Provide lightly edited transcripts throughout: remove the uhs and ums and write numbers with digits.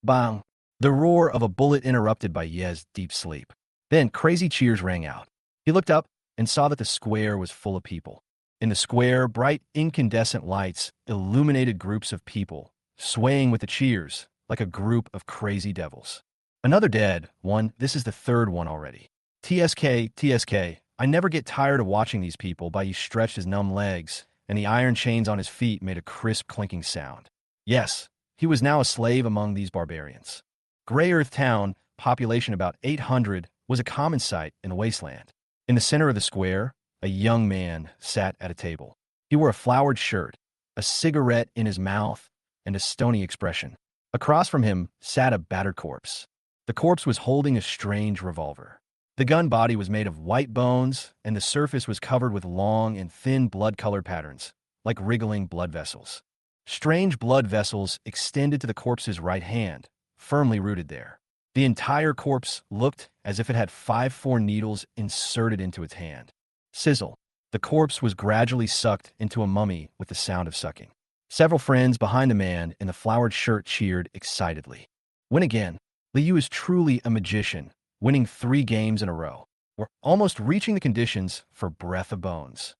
Bang! The roar of a bullet interrupted by Ye's deep sleep. Then crazy cheers rang out. He looked up and saw that the square was full of people. In the square, bright incandescent lights illuminated groups of people, swaying with the cheers like a group of crazy devils. Another dead one. This is the third one already. TSK, TSK. I never get tired of watching these people. Bai stretched his numb legs, and the iron chains on his feet made a crisp clinking sound. Yes, he was now a slave among these barbarians. Grey Earth Town, population about 800, was a common sight in a wasteland. In the center of the square, a young man sat at a table. He wore a flowered shirt, a cigarette in his mouth, and a stony expression. Across from him sat a battered corpse. The corpse was holding a strange revolver. The gun body was made of white bones, and the surface was covered with long and thin blood-colored patterns, like wriggling blood vessels. Strange blood vessels extended to the corpse's right hand, firmly rooted there. The entire corpse looked as if it had 5-4 needles inserted into its hand. Sizzle. The corpse was gradually sucked into a mummy with the sound of sucking. Several friends behind the man in the flowered shirt cheered excitedly. Win again. Liu is truly a magician, winning 3 games in a row. We're almost reaching the conditions for Breath of Bones.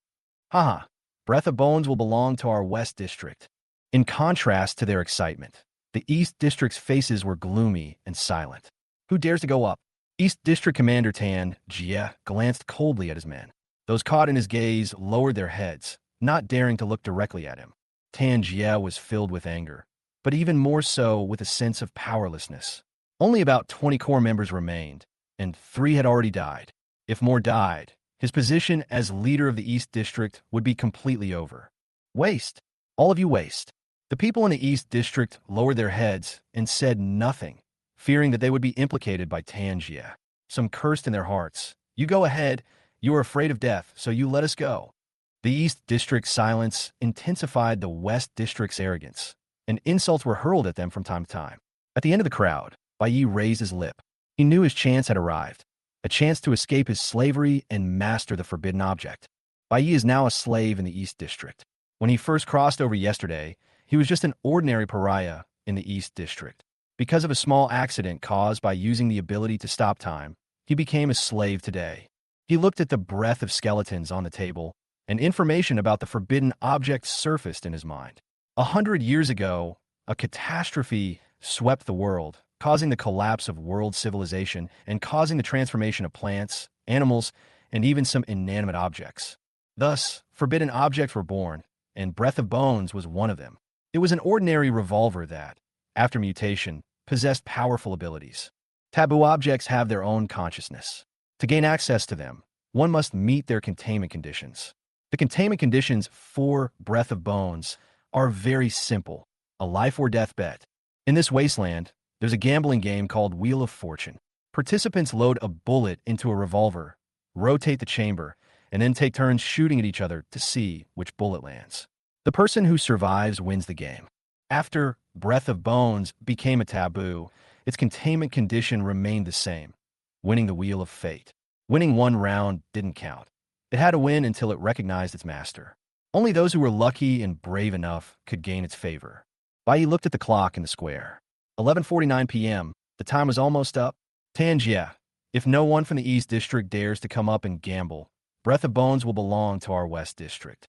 Haha, Breath of Bones will belong to our West District. In contrast to their excitement, the East District's faces were gloomy and silent. Who dares to go up? East District Commander Tan Jie glanced coldly at his men. Those caught in his gaze lowered their heads, not daring to look directly at him. Tan Jie was filled with anger, but even more so with a sense of powerlessness. Only about 20 core members remained, and 3 had already died. If more died, his position as leader of the East District would be completely over. Waste. All of you waste. The people in the East District lowered their heads and said nothing, fearing that they would be implicated by Tan Jie. Some cursed in their hearts. You go ahead. You are afraid of death, so you let us go. The East District's silence intensified the West District's arrogance, and insults were hurled at them from time to time. At the end of the crowd, Bai Yi raised his lip. He knew his chance had arrived, a chance to escape his slavery and master the forbidden object. Bai Yi is now a slave in the East District. When he first crossed over yesterday, he was just an ordinary pariah in the East District. Because of a small accident caused by using the ability to stop time, he became a slave today. He looked at the breath of skeletons on the table, and information about the forbidden object surfaced in his mind. 100 years ago, a catastrophe swept the world, causing the collapse of world civilization and causing the transformation of plants, animals, and even some inanimate objects. Thus, forbidden objects were born, and Breath of Bones was one of them. It was an ordinary revolver that, after mutation, possessed powerful abilities. Taboo objects have their own consciousness. To gain access to them, one must meet their containment conditions. The containment conditions for Breath of Bones are very simple, a life or death bet. In this wasteland, there's a gambling game called Wheel of Fortune. Participants load a bullet into a revolver, rotate the chamber, and then take turns shooting at each other to see which bullet lands. The person who survives wins the game. After Breath of Bones became a taboo, its containment condition remained the same, winning the Wheel of Fate. Winning one round didn't count. It had to win until it recognized its master. Only those who were lucky and brave enough could gain its favor. Bai Yi looked at the clock in the square. 11:49 p.m. The time was almost up. Tan Jie, if no one from the East District dares to come up and gamble, Breath of Bones will belong to our West District.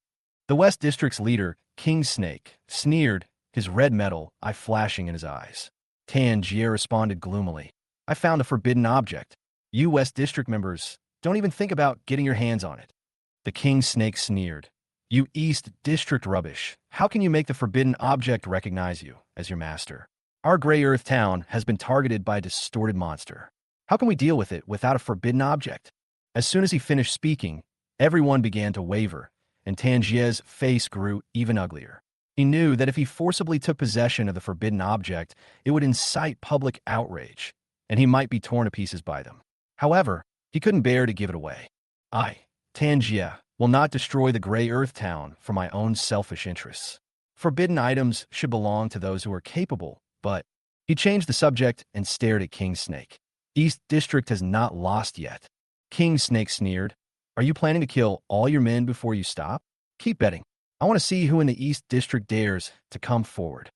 The West District's leader, King Snake, sneered, his red metal eye flashing in his eyes. Tan Jie responded gloomily. I found a forbidden object. You West District members, don't even think about getting your hands on it. The King Snake sneered. You East District rubbish. How can you make the forbidden object recognize you as your master? Our Grey Earth town has been targeted by a distorted monster. How can we deal with it without a forbidden object? As soon as he finished speaking, everyone began to waver, and Tan Jie's face grew even uglier. He knew that if he forcibly took possession of the forbidden object, it would incite public outrage, and he might be torn to pieces by them. However, he couldn't bear to give it away. I, Tan Jie, will not destroy the Grey Earth town for my own selfish interests. Forbidden items should belong to those who are capable, but he changed the subject and stared at King Snake. East District has not lost yet. King Snake sneered. Are you planning to kill all your men before you stop? Keep betting. I want to see who in the East District dares to come forward.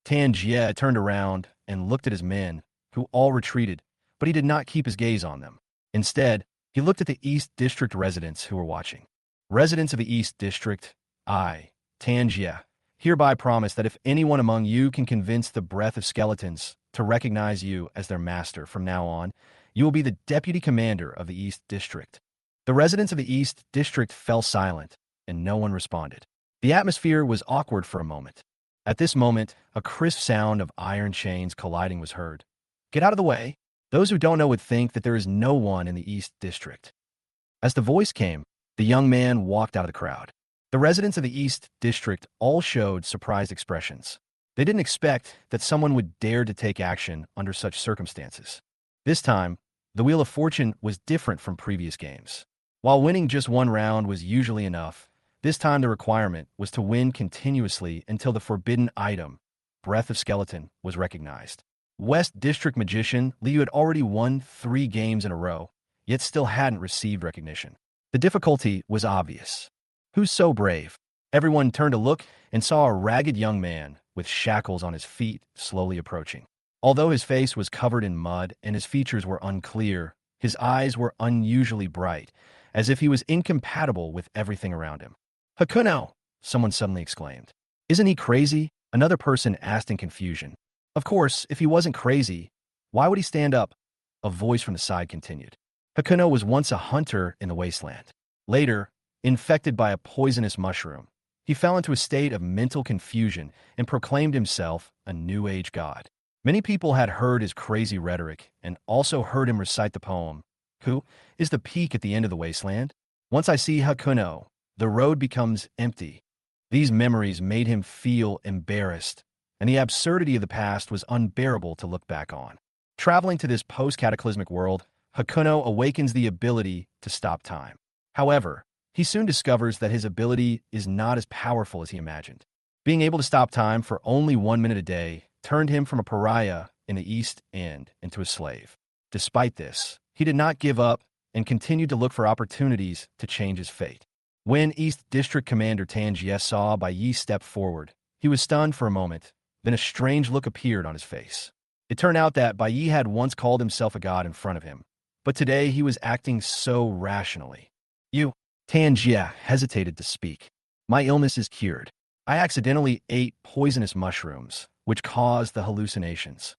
Tan Jie turned around and looked at his men, who all retreated, but he did not keep his gaze on them. Instead, he looked at the East District residents who were watching. Residents of the East District, I, Tan Jie, hereby promise that if anyone among you can convince the breath of skeletons to recognize you as their master from now on, you will be the deputy commander of the East District. The residents of the East District fell silent, and no one responded. The atmosphere was awkward for a moment. At this moment, a crisp sound of iron chains colliding was heard. Get out of the way. Those who don't know would think that there is no one in the East District. As the voice came, the young man walked out of the crowd. The residents of the East District all showed surprised expressions. They didn't expect that someone would dare to take action under such circumstances. This time, the Wheel of Fortune was different from previous games. While winning just one round was usually enough, this time the requirement was to win continuously until the forbidden item, Breath of Skeleton, was recognized. West District Magician Liu had already won 3 games in a row, yet still hadn't received recognition. The difficulty was obvious. Who's so brave? Everyone turned to look and saw a ragged young man with shackles on his feet slowly approaching. Although his face was covered in mud and his features were unclear, his eyes were unusually bright, as if he was incompatible with everything around him. Hakuno! Someone suddenly exclaimed. Isn't he crazy? Another person asked in confusion. Of course, if he wasn't crazy, why would he stand up? A voice from the side continued. Hakuno was once a hunter in the wasteland. Later, infected by a poisonous mushroom, he fell into a state of mental confusion and proclaimed himself a New Age god. Many people had heard his crazy rhetoric and also heard him recite the poem, Who is the peak at the end of the wasteland? Once I see Hakuno, the road becomes empty. These memories made him feel embarrassed, and the absurdity of the past was unbearable to look back on. Traveling to this post-cataclysmic world, Hakuno awakens the ability to stop time. However, he soon discovers that his ability is not as powerful as he imagined. Being able to stop time for only 1 minute a day turned him from a pariah in the East End into a slave. Despite this, he did not give up and continued to look for opportunities to change his fate. When East District Commander Tan Jie saw Bai Yi step forward, he was stunned for a moment, then a strange look appeared on his face. It turned out that Bai Yi had once called himself a god in front of him, but today he was acting so rationally. Tan Jie hesitated to speak. My illness is cured. I accidentally ate poisonous mushrooms, which caused the hallucinations.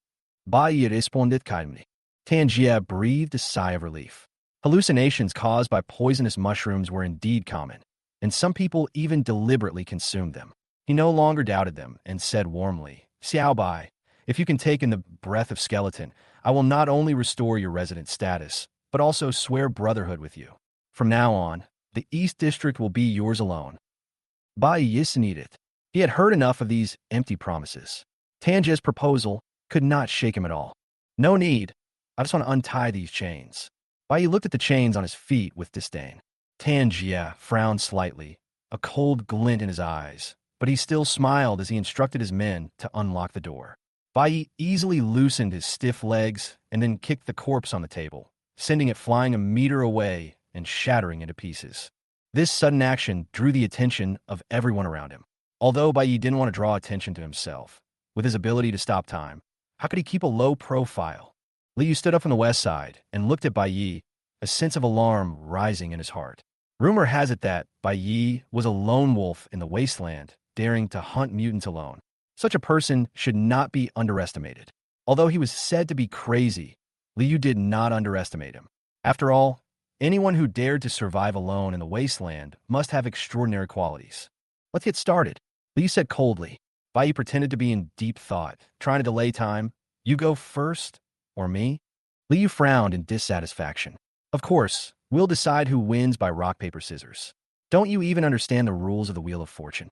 Bai Yi responded calmly. Tan Jie breathed a sigh of relief. Hallucinations caused by poisonous mushrooms were indeed common, and some people even deliberately consumed them. He no longer doubted them and said warmly, Xiao Bai, if you can take in the breath of skeleton, I will not only restore your resident status, but also swear brotherhood with you. From now on, the East District will be yours alone. Bai Yi it. He had heard enough of these empty promises. Tan Jie's proposal could not shake him at all. No need. I just want to untie these chains. Bai Yi looked at the chains on his feet with disdain. Tan Jie frowned slightly, a cold glint in his eyes, but he still smiled as he instructed his men to unlock the door. Bai Yi easily loosened his stiff legs and then kicked the corpse on the table, sending it flying a meter away and shattering into pieces. This sudden action drew the attention of everyone around him. Although Bai Yi didn't want to draw attention to himself, with his ability to stop time, how could he keep a low profile? Liu stood up from the west side and looked at Bai Yi, a sense of alarm rising in his heart. Rumor has it that Bai Yi was a lone wolf in the wasteland, daring to hunt mutants alone. Such a person should not be underestimated. Although he was said to be crazy, Liu did not underestimate him. After all, anyone who dared to survive alone in the wasteland must have extraordinary qualities. Let's get started, Liu said coldly. Bai Yi pretended to be in deep thought, trying to delay time. You go first? Or me? Liu frowned in dissatisfaction. Of course, we'll decide who wins by rock, paper, scissors. Don't you even understand the rules of the Wheel of Fortune?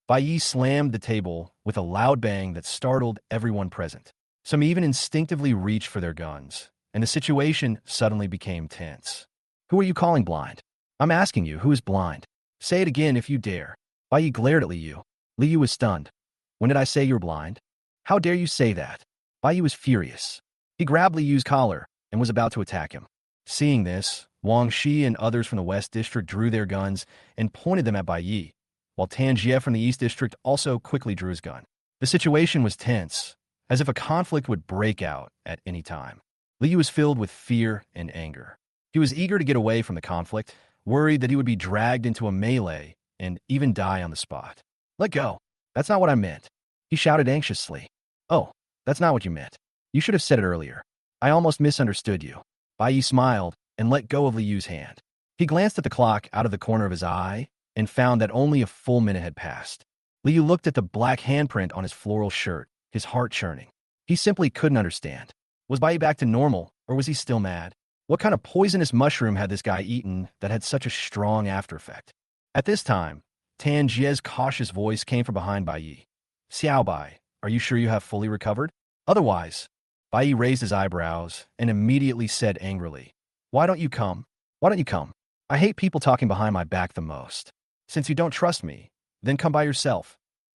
Bai Yi slammed the table with a loud bang that startled everyone present. Some even instinctively reached for their guns, and the situation suddenly became tense. Who are you calling blind? I'm asking you, who is blind? Say it again if you dare. Bai Yi glared at Liu. Liu was stunned. When did I say you're blind? How dare you say that? Bai Yi was furious. He grabbed Liu's collar and was about to attack him. Seeing this, Wang Shi and others from the West District drew their guns and pointed them at Bai Yi, while Tan Jie from the East District also quickly drew his gun. The situation was tense, as if a conflict would break out at any time. Liu was filled with fear and anger. He was eager to get away from the conflict, worried that he would be dragged into a melee and even die on the spot. Let go. That's not what I meant. He shouted anxiously. Oh, that's not what you meant. You should have said it earlier. I almost misunderstood you. Bai Yi smiled and let go of Liu's hand. He glanced at the clock out of the corner of his eye and found that only a full minute had passed. Liu looked at the black handprint on his floral shirt, his heart churning. He simply couldn't understand. Was Bai Yi back to normal, or was he still mad? What kind of poisonous mushroom had this guy eaten that had such a strong after effect? At this time, Tan Jie's cautious voice came from behind Bai Yi. Xiao Bai, are you sure you have fully recovered? Otherwise, Bai Yi raised his eyebrows and immediately said angrily, Why don't you come? Why don't you come? I hate people talking behind my back the most. Since you don't trust me, then come by yourself.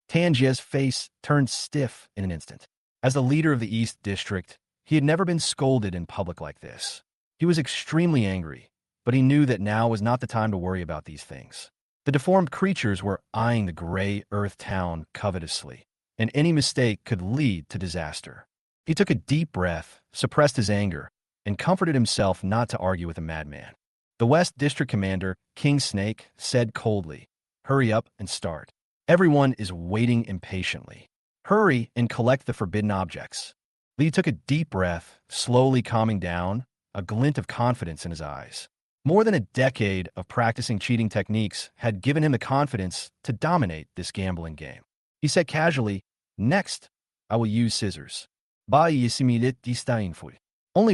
Tan Jie's face turned stiff in an instant. As the leader of the East District, he had never been scolded in public like this. He was extremely angry, but he knew that now was not the time to worry about these things. The deformed creatures were eyeing the gray earth town covetously, and any mistake could lead to disaster. He took a deep breath, suppressed his anger, and comforted himself not to argue with a madman. The West District Commander, King Snake, said coldly, Hurry up and start. Everyone is waiting impatiently. Hurry and collect the forbidden objects. Li took a deep breath, slowly calming down, a glint of confidence in his eyes. More than a decade of practicing cheating techniques had given him the confidence to dominate this gambling game. He said casually, Next, I will use scissors. Only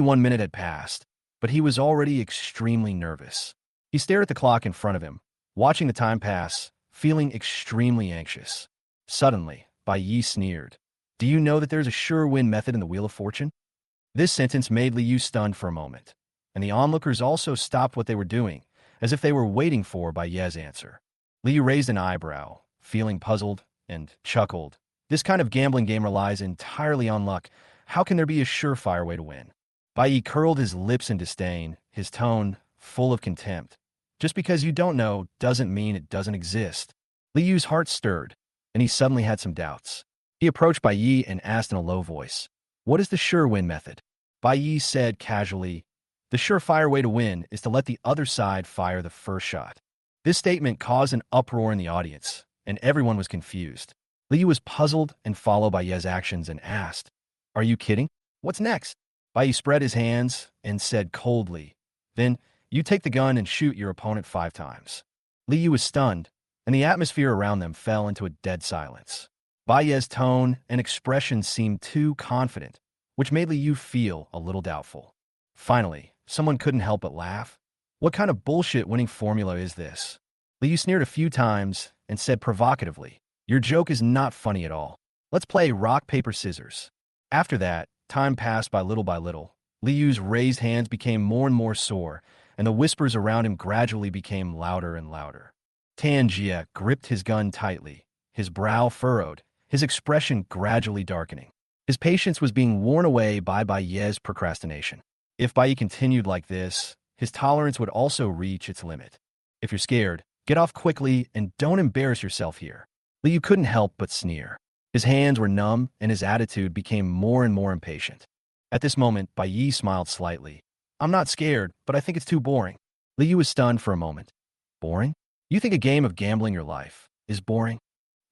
1 minute had passed, but he was already extremely nervous. He stared at the clock in front of him, watching the time pass, feeling extremely anxious. Suddenly, Bai Yi sneered. Do you know that there's a sure win method in the Wheel of Fortune? This sentence made Liu stunned for a moment, and the onlookers also stopped what they were doing, as if they were waiting for Bai Ye's answer. Liu raised an eyebrow, feeling puzzled, and chuckled. This kind of gambling game relies entirely on luck. How can there be a surefire way to win? Bai Yi curled his lips in disdain, his tone full of contempt. Just because you don't know doesn't mean it doesn't exist. Liu's heart stirred, and he suddenly had some doubts. He approached Bai Yi and asked in a low voice, What is the sure win method? Bai Yi said casually, The surefire way to win is to let the other side fire the first shot. This statement caused an uproar in the audience, and everyone was confused. Liu was puzzled and followed Bai Yi's actions and asked, Are you kidding? What's next? Bai Yi spread his hands and said coldly, Then you take the gun and shoot your opponent 5 times. Liu was stunned, and the atmosphere around them fell into a dead silence. Bai Yi's tone and expression seemed too confident, which made Liu feel a little doubtful. Finally, someone couldn't help but laugh. What kind of bullshit winning formula is this? Liu sneered a few times and said provocatively, Your joke is not funny at all. Let's play rock, paper, scissors. After that, time passed by little. Liu's raised hands became more and more sore, and the whispers around him gradually became louder and louder. Tan Jie gripped his gun tightly, his brow furrowed, his expression gradually darkening. His patience was being worn away by Bai Ye's procrastination. If Bai Yi continued like this, his tolerance would also reach its limit. If you're scared, get off quickly and don't embarrass yourself here. Liu couldn't help but sneer. His hands were numb and his attitude became more and more impatient. At this moment, Bai Yi smiled slightly. I'm not scared, but I think it's too boring. Liu was stunned for a moment. Boring? You think a game of gambling your life is boring?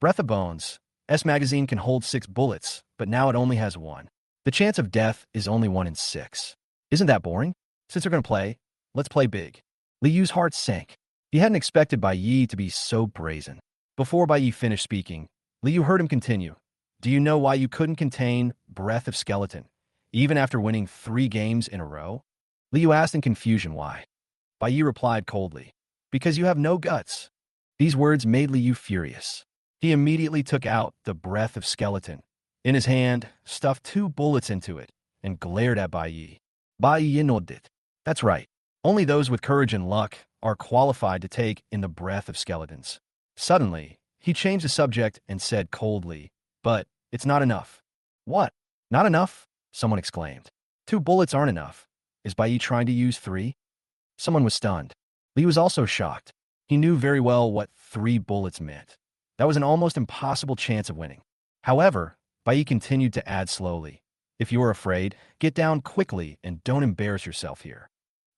Breath of Bones. S magazine can hold 6 bullets, but now it only has 1. The chance of death is only 1 in 6. Isn't that boring? Since we're going to play, let's play big. Liu's heart sank. He hadn't expected Bai Yi to be so brazen. Before Bai Yi finished speaking, Liu heard him continue. Do you know why you couldn't contain Breath of Skeleton, even after winning 3 games in a row? Liu asked in confusion why. Bai Yi replied coldly, Because you have no guts. These words made Liu furious. He immediately took out the Breath of Skeleton. In his hand, stuffed 2 bullets into it, and glared at Bai Yi. Bai Yi nodded. That's right. Only those with courage and luck are qualified to take in the Breath of Skeletons. Suddenly, he changed the subject and said coldly, But it's not enough. What? Not enough? Someone exclaimed. 2 bullets aren't enough. Is Bai Yi trying to use 3? Someone was stunned. Li was also shocked. He knew very well what 3 bullets meant. That was an almost impossible chance of winning. However, Bai continued to add slowly, if you are afraid, get down quickly and don't embarrass yourself here.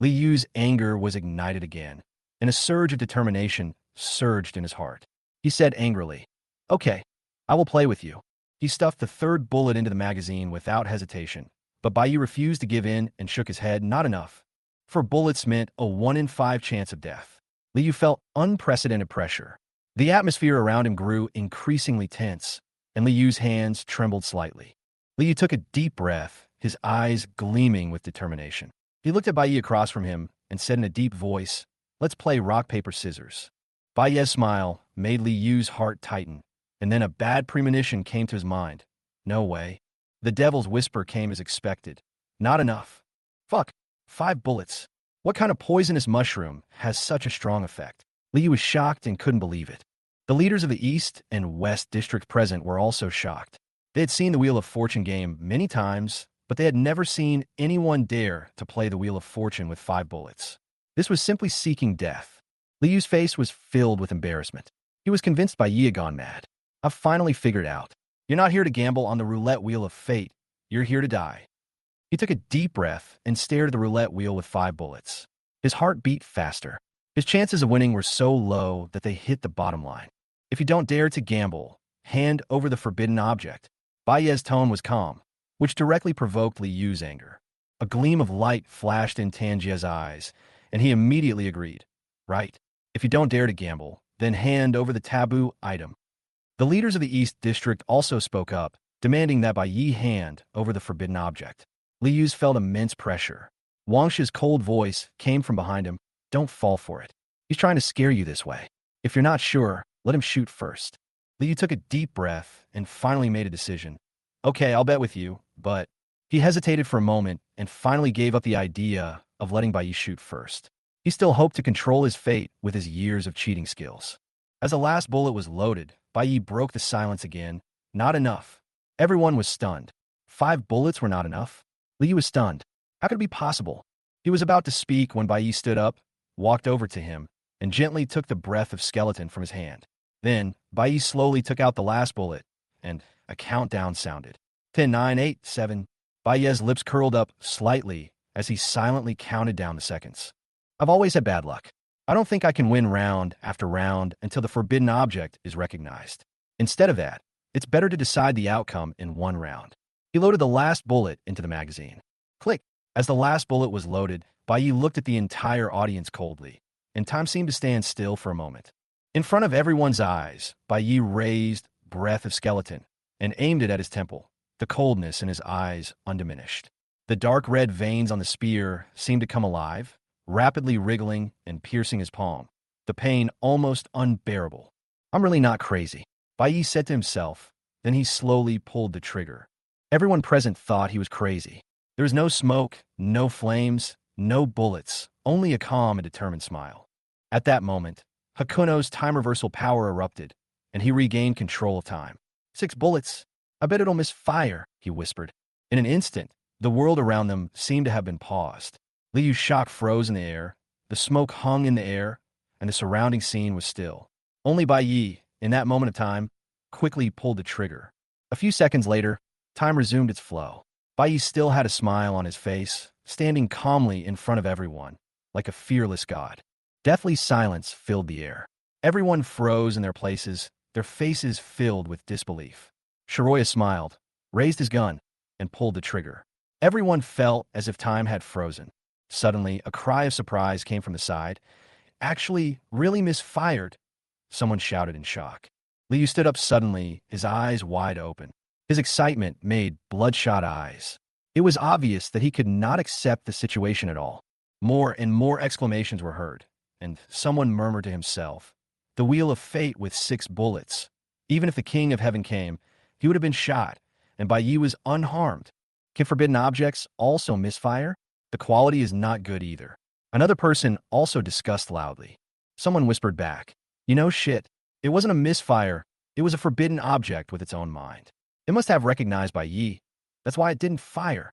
Li Yu's anger was ignited again, and a surge of determination surged in his heart. He said angrily, "Okay, I will play with you." He stuffed the third bullet into the magazine without hesitation, but Bai Yi refused to give in and shook his head. Not enough. For bullets meant a 1 in 5 chance of death. Li Yu felt unprecedented pressure. The atmosphere around him grew increasingly tense, and Li Yu's hands trembled slightly. Li Yu took a deep breath, his eyes gleaming with determination. He looked at Bai Yi across from him and said in a deep voice, "Let's play rock, paper, scissors." Bai Yi's smile made Li Yu's heart tighten, and then a bad premonition came to his mind. No way. The devil's whisper came as expected. Not enough. Fuck. 5 bullets. What kind of poisonous mushroom has such a strong effect? Li Yu was shocked and couldn't believe it. The leaders of the East and West District present were also shocked. They had seen the Wheel of Fortune game many times, but they had never seen anyone dare to play the Wheel of Fortune with 5 bullets. This was simply seeking death. Li Yu's face was filled with embarrassment. He was convinced Bai Yi had gone mad. "I've finally figured out. You're not here to gamble on the roulette wheel of fate. You're here to die." He took a deep breath and stared at the roulette wheel with 5 bullets. His heart beat faster. His chances of winning were so low that they hit the bottom line. "If you don't dare to gamble, hand over the forbidden object." Bai Yi's tone was calm, which directly provoked Li Yu's anger. A gleam of light flashed in Tanjia's eyes, and he immediately agreed. "Right. If you don't dare to gamble, then hand over the taboo item." The leaders of the East District also spoke up, demanding that Bai Yi hand over the forbidden object. Li Yu felt immense pressure. Wang Shi's cold voice came from behind him. "Don't fall for it. He's trying to scare you this way. If you're not sure, let him shoot first." Li Yu took a deep breath and finally made a decision. "Okay, I'll bet with you, but..." He hesitated for a moment and finally gave up the idea of letting Bai Yi shoot first. He still hoped to control his fate with his years of cheating skills. As the last bullet was loaded, Bai Yi broke the silence again. Not enough. Everyone was stunned. 5 bullets were not enough? Li Yu was stunned. How could it be possible? He was about to speak when Bai Yi stood up, walked over to him, and gently took the breath of skeleton from his hand. Then, Bai Yi slowly took out the last bullet, and a countdown sounded. 10, 9, 8, 7. Bai Yi's lips curled up slightly as he silently counted down the seconds. "I've always had bad luck. I don't think I can win round after round until the forbidden object is recognized. Instead of that, it's better to decide the outcome in one round." He loaded the last bullet into the magazine. Click. As the last bullet was loaded, Bai Yi looked at the entire audience coldly, and time seemed to stand still for a moment. In front of everyone's eyes, Bai Yi raised breath of skeleton and aimed it at his temple, the coldness in his eyes undiminished. The dark red veins on the spear seemed to come alive, rapidly wriggling and piercing his palm, the pain almost unbearable. "I'm really not crazy," Bai Yi said to himself. Then he slowly pulled the trigger. Everyone present thought he was crazy. There was no smoke, no flames, no bullets, only a calm and determined smile. At that moment, Hakuno's time reversal power erupted, and he regained control of time. 6 bullets. I bet it'll miss fire, he whispered. In an instant, the world around them seemed to have been paused. Li Yu's shock froze in the air, the smoke hung in the air, and the surrounding scene was still. Only Bai Yi, in that moment of time, quickly pulled the trigger. A few seconds later, time resumed its flow. Bai Yi still had a smile on his face, standing calmly in front of everyone, like a fearless god. Deathly silence filled the air. Everyone froze in their places, their faces filled with disbelief. Shiroya smiled, raised his gun, and pulled the trigger. Everyone felt as if time had frozen. Suddenly, a cry of surprise came from the side. "Actually, really misfired," someone shouted in shock. Li Yu stood up suddenly, his eyes wide open. His excitement made bloodshot eyes. It was obvious that he could not accept the situation at all. More and more exclamations were heard, and someone murmured to himself, "The wheel of fate with 6 bullets. Even if the king of heaven came, he would have been shot, and Bai Yi was unharmed. Can forbidden objects also misfire? The quality is not good either." Another person also discussed loudly. Someone whispered back, "You know shit, it wasn't a misfire, it was a forbidden object with its own mind. It must have recognized Bai Yi. That's why it didn't fire."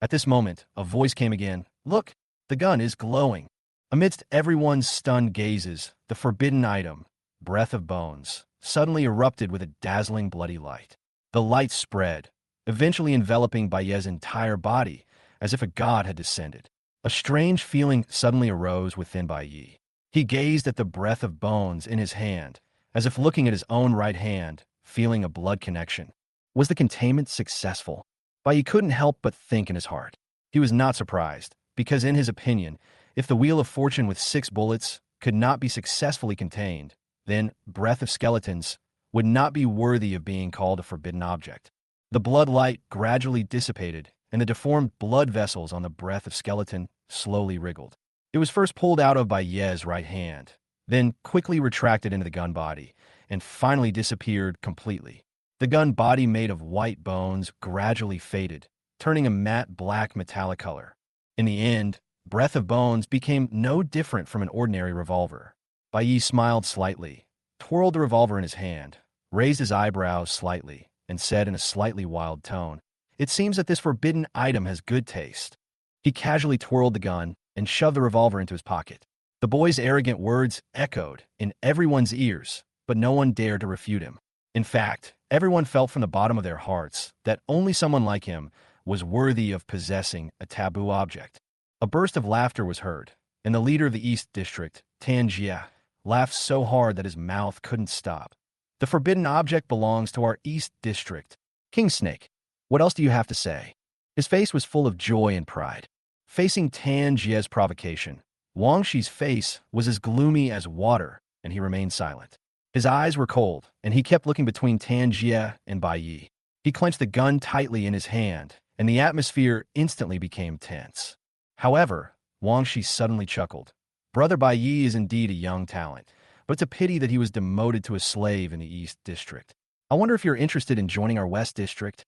At this moment, a voice came again. "Look, the gun is glowing." Amidst everyone's stunned gazes, the forbidden item, Breath of Bones, suddenly erupted with a dazzling bloody light. The light spread, eventually enveloping Baez's entire body, as if a god had descended. A strange feeling suddenly arose within Bayi. He gazed at the breath of bones in his hand, as if looking at his own right hand, feeling a blood connection. Was the containment successful? Bayi couldn't help but think in his heart. He was not surprised, because in his opinion, if the Wheel of Fortune with 6 bullets could not be successfully contained, then Breath of Skeletons would not be worthy of being called a forbidden object. The blood light gradually dissipated, and the deformed blood vessels on the Breath of Skeleton slowly wriggled. It was first pulled out of Baez's right hand, then quickly retracted into the gun body, and finally disappeared completely. The gun body made of white bones gradually faded, turning a matte black metallic color. In the end, Breath of Bones became no different from an ordinary revolver. Bayi smiled slightly, twirled the revolver in his hand, raised his eyebrows slightly, and said in a slightly wild tone, "It seems that this forbidden item has good taste." He casually twirled the gun and shoved the revolver into his pocket. The boy's arrogant words echoed in everyone's ears, but no one dared to refute him. In fact, everyone felt from the bottom of their hearts that only someone like him was worthy of possessing a taboo object. A burst of laughter was heard, and the leader of the East District, Tan Jia, laughed so hard that his mouth couldn't stop. "The forbidden object belongs to our East District. King Snake, what else do you have to say?" His face was full of joy and pride. Facing Tan Jia's provocation, Wang Shi's face was as gloomy as water, and he remained silent. His eyes were cold, and he kept looking between Tan Jia and Bai Yi. He clenched the gun tightly in his hand, and the atmosphere instantly became tense. However, Wang Shi suddenly chuckled. Brother Bai Yi is indeed a young talent, but it's a pity that he was demoted to a slave in the East District. I wonder if you're interested in joining our West District?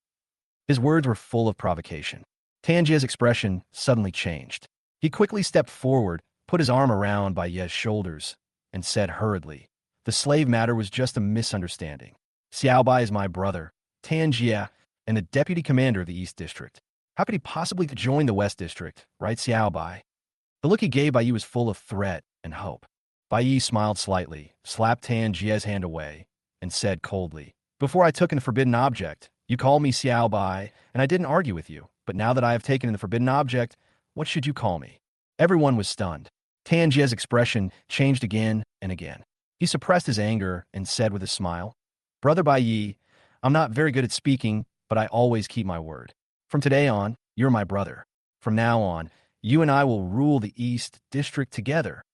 His words were full of provocation. Tan Jia's expression suddenly changed. He quickly stepped forward, put his arm around Bai Yi's shoulders, and said hurriedly, "The slave matter was just a misunderstanding. Xiao Bai is my brother, Tan Jia, and the deputy commander of the East District. How could he possibly join the West District, right, Xiao Bai?" The look he gave Bai Yi was full of threat and hope. Bai Yi smiled slightly, slapped Tan Jia's hand away, and said coldly, "Before I took in the forbidden object, you called me Xiao Bai, and I didn't argue with you. But now that I have taken in the forbidden object, what should you call me?" Everyone was stunned. Tan Jia's expression changed again and again. He suppressed his anger and said with a smile, "Brother Bai Yi, I'm not very good at speaking, but I always keep my word. From today on, you're my brother. From now on, you and I will rule the East District together."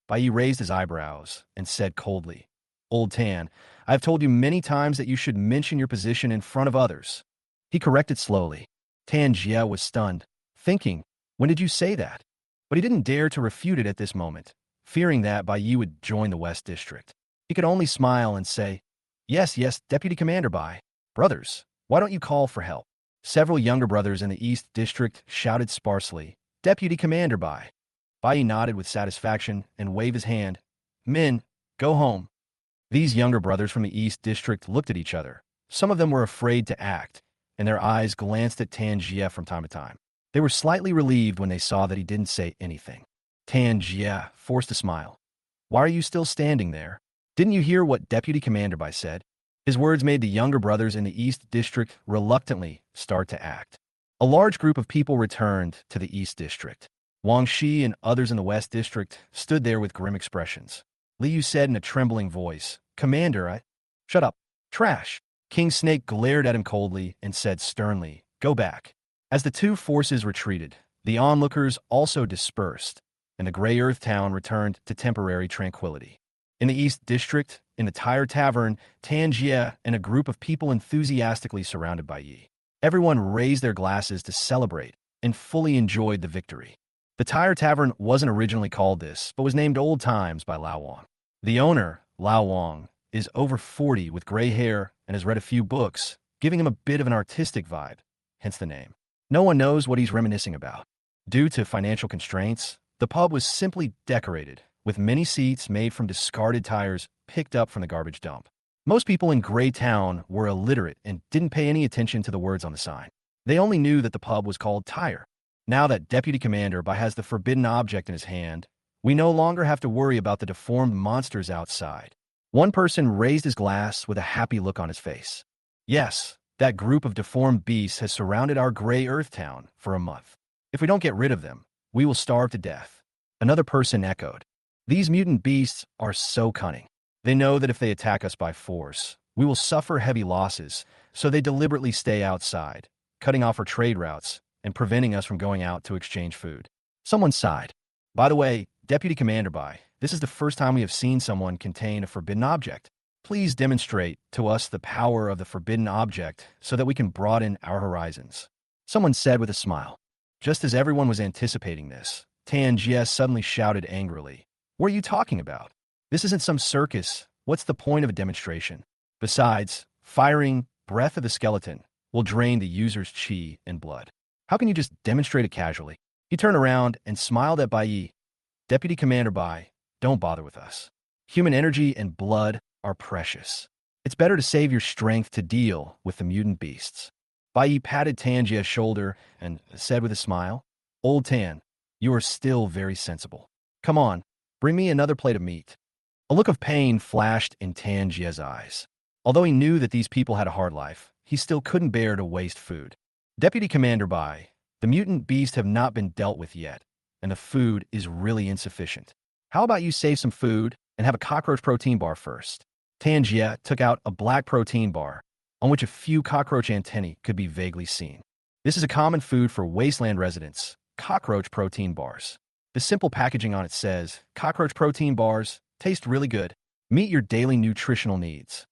Bai Yi raised his eyebrows and said coldly, "Old Tan, I have told you many times that you should mention your position in front of others." He corrected slowly. Tan Jia was stunned, thinking, "When did you say that?" But he didn't dare to refute it at this moment, fearing that Bai Yi would join the West District. He could only smile and say, Yes, Deputy Commander Bai. Brothers, why don't you call for help?" Several younger brothers in the East District shouted sparsely, "Deputy Commander Bai." Bai Yi nodded with satisfaction and waved his hand. "Men, go home." These younger brothers from the East District looked at each other. Some of them were afraid to act, and their eyes glanced at Tan Jia from time to time. They were slightly relieved when they saw that he didn't say anything. Tan Jia forced a smile. "Why are you still standing there? Didn't you hear what Deputy Commander Bai said?" His words made the younger brothers in the East District reluctantly start to act. A large group of people returned to the East District. Wang Shi and others in the West District stood there with grim expressions. Li Yu said in a trembling voice, "Commander, I—" "Shut up. Trash." King Snake glared at him coldly and said sternly, "Go back." As the two forces retreated, the onlookers also dispersed, and the Grey Earth town returned to temporary tranquility. In the East District, in the Tire Tavern, Tan Jia and a group of people enthusiastically surrounded Bai Yi. Everyone raised their glasses to celebrate and fully enjoyed the victory. The Tire Tavern wasn't originally called this, but was named Old Times by Lao Wang. The owner, Lao Wang, is over 40 with gray hair and has read a few books, giving him a bit of an artistic vibe, hence the name. No one knows what he's reminiscing about. Due to financial constraints, the pub was simply decorated, with many seats made from discarded tires picked up from the garbage dump. Most people in Grey Town were illiterate and didn't pay any attention to the words on the sign. They only knew that the pub was called Tire. Now that Deputy Commander Bai has the forbidden object in his hand, we no longer have to worry about the deformed monsters outside. One person raised his glass with a happy look on his face. "Yes, That group of deformed beasts has surrounded our gray Earth town for a month. If we don't get rid of them, we will starve to death. Another person echoed. These mutant beasts are so cunning. They know that if they attack us by force, we will suffer heavy losses, so they deliberately stay outside, cutting off our trade routes and preventing us from going out to exchange food. Someone sighed. By the way, Deputy Commander this is the first time we have seen someone contain a forbidden object. Please demonstrate to us the power of the forbidden object so that we can broaden our horizons. Someone said with a smile. Just as everyone was anticipating this, Tangier suddenly shouted angrily. What are you talking about? This isn't some circus. What's the point of a demonstration? Besides, firing Breath of the Skeleton will drain the user's chi and blood. How can you just demonstrate it casually? He turned around and smiled at Bai. Deputy Commander Bai, don't bother with us. Human energy and blood are precious. It's better to save your strength to deal with the mutant beasts. Bai patted Tangia's shoulder and said with a smile, Old Tan, you are still very sensible. Come on, bring me another plate of meat. A look of pain flashed in Tangia's eyes. Although he knew that these people had a hard life, he still couldn't bear to waste food. Deputy Commander Bai, the mutant beasts have not been dealt with yet, and the food is really insufficient. How about you save some food and have a cockroach protein bar first? Tangier took out a black protein bar, on which a few cockroach antennae could be vaguely seen. This is a common food for wasteland residents, cockroach protein bars. The simple packaging on it says, cockroach protein bars, taste really good, meet your daily nutritional needs.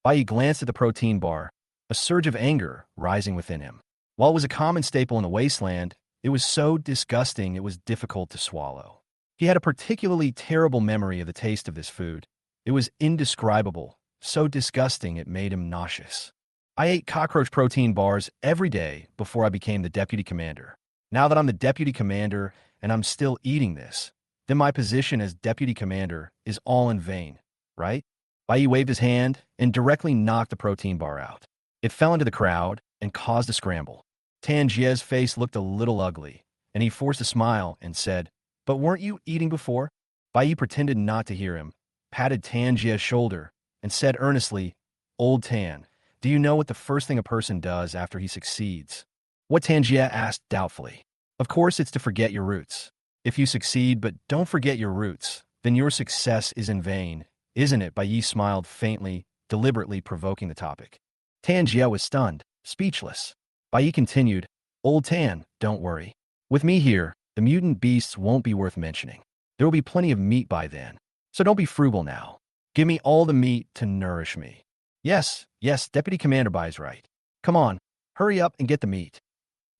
Bai glanced at the protein bar, a surge of anger rising within him. While it was a common staple in the wasteland, it was so disgusting it was difficult to swallow. He had a particularly terrible memory of the taste of this food. It was indescribable, so disgusting it made him nauseous. I ate cockroach protein bars every day before I became the deputy commander. Now that I'm the deputy commander and I'm still eating this, then my position as deputy commander is all in vain, right? Bai waved his hand and directly knocked the protein bar out. It fell into the crowd and caused a scramble. Tangier's face looked a little ugly, and he forced a smile and said, But weren't you eating before? Bai pretended not to hear him, patted Tangier's shoulder, and said earnestly, Old Tan, do you know what the first thing a person does after he succeeds? What Tangier asked doubtfully. Of course it's to forget your roots. If you succeed but don't forget your roots, then your success is in vain, isn't it? Bai smiled faintly, deliberately provoking the topic. Tangier was stunned, speechless. Bai continued, Old Tan, don't worry. With me here, the mutant beasts won't be worth mentioning. There will be plenty of meat by then. So don't be frugal now. Give me all the meat to nourish me. Yes, Deputy Commander Bai is right. Come on, hurry up and get the meat.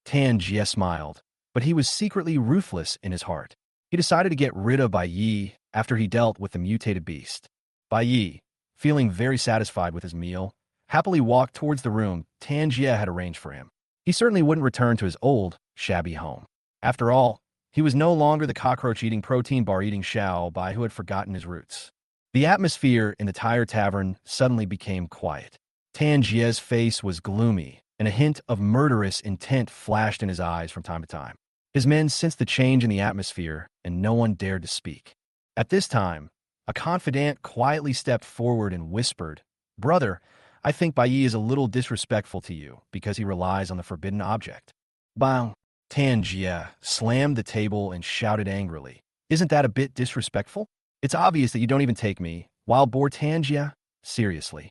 Tangier smiled, but he was secretly ruthless in his heart. He decided to get rid of Bai after he dealt with the mutated beast. Bai, feeling very satisfied with his meal, happily walked towards the room Tangier had arranged for him. He certainly wouldn't return to his old, shabby home. After all, he was no longer the cockroach-eating, protein bar-eating Xiao Bai who had forgotten his roots. The atmosphere in the Tire Tavern suddenly became quiet. Tangier's face was gloomy, and a hint of murderous intent flashed in his eyes from time to time. His men sensed the change in the atmosphere, and no one dared to speak. At this time, a confidant quietly stepped forward and whispered, Brother, I think Bai is a little disrespectful to you because he relies on the forbidden object. Bang! Tangier slammed the table and shouted angrily, Isn't that a bit disrespectful? It's obvious that you don't even take me, wild boar Tangier, seriously.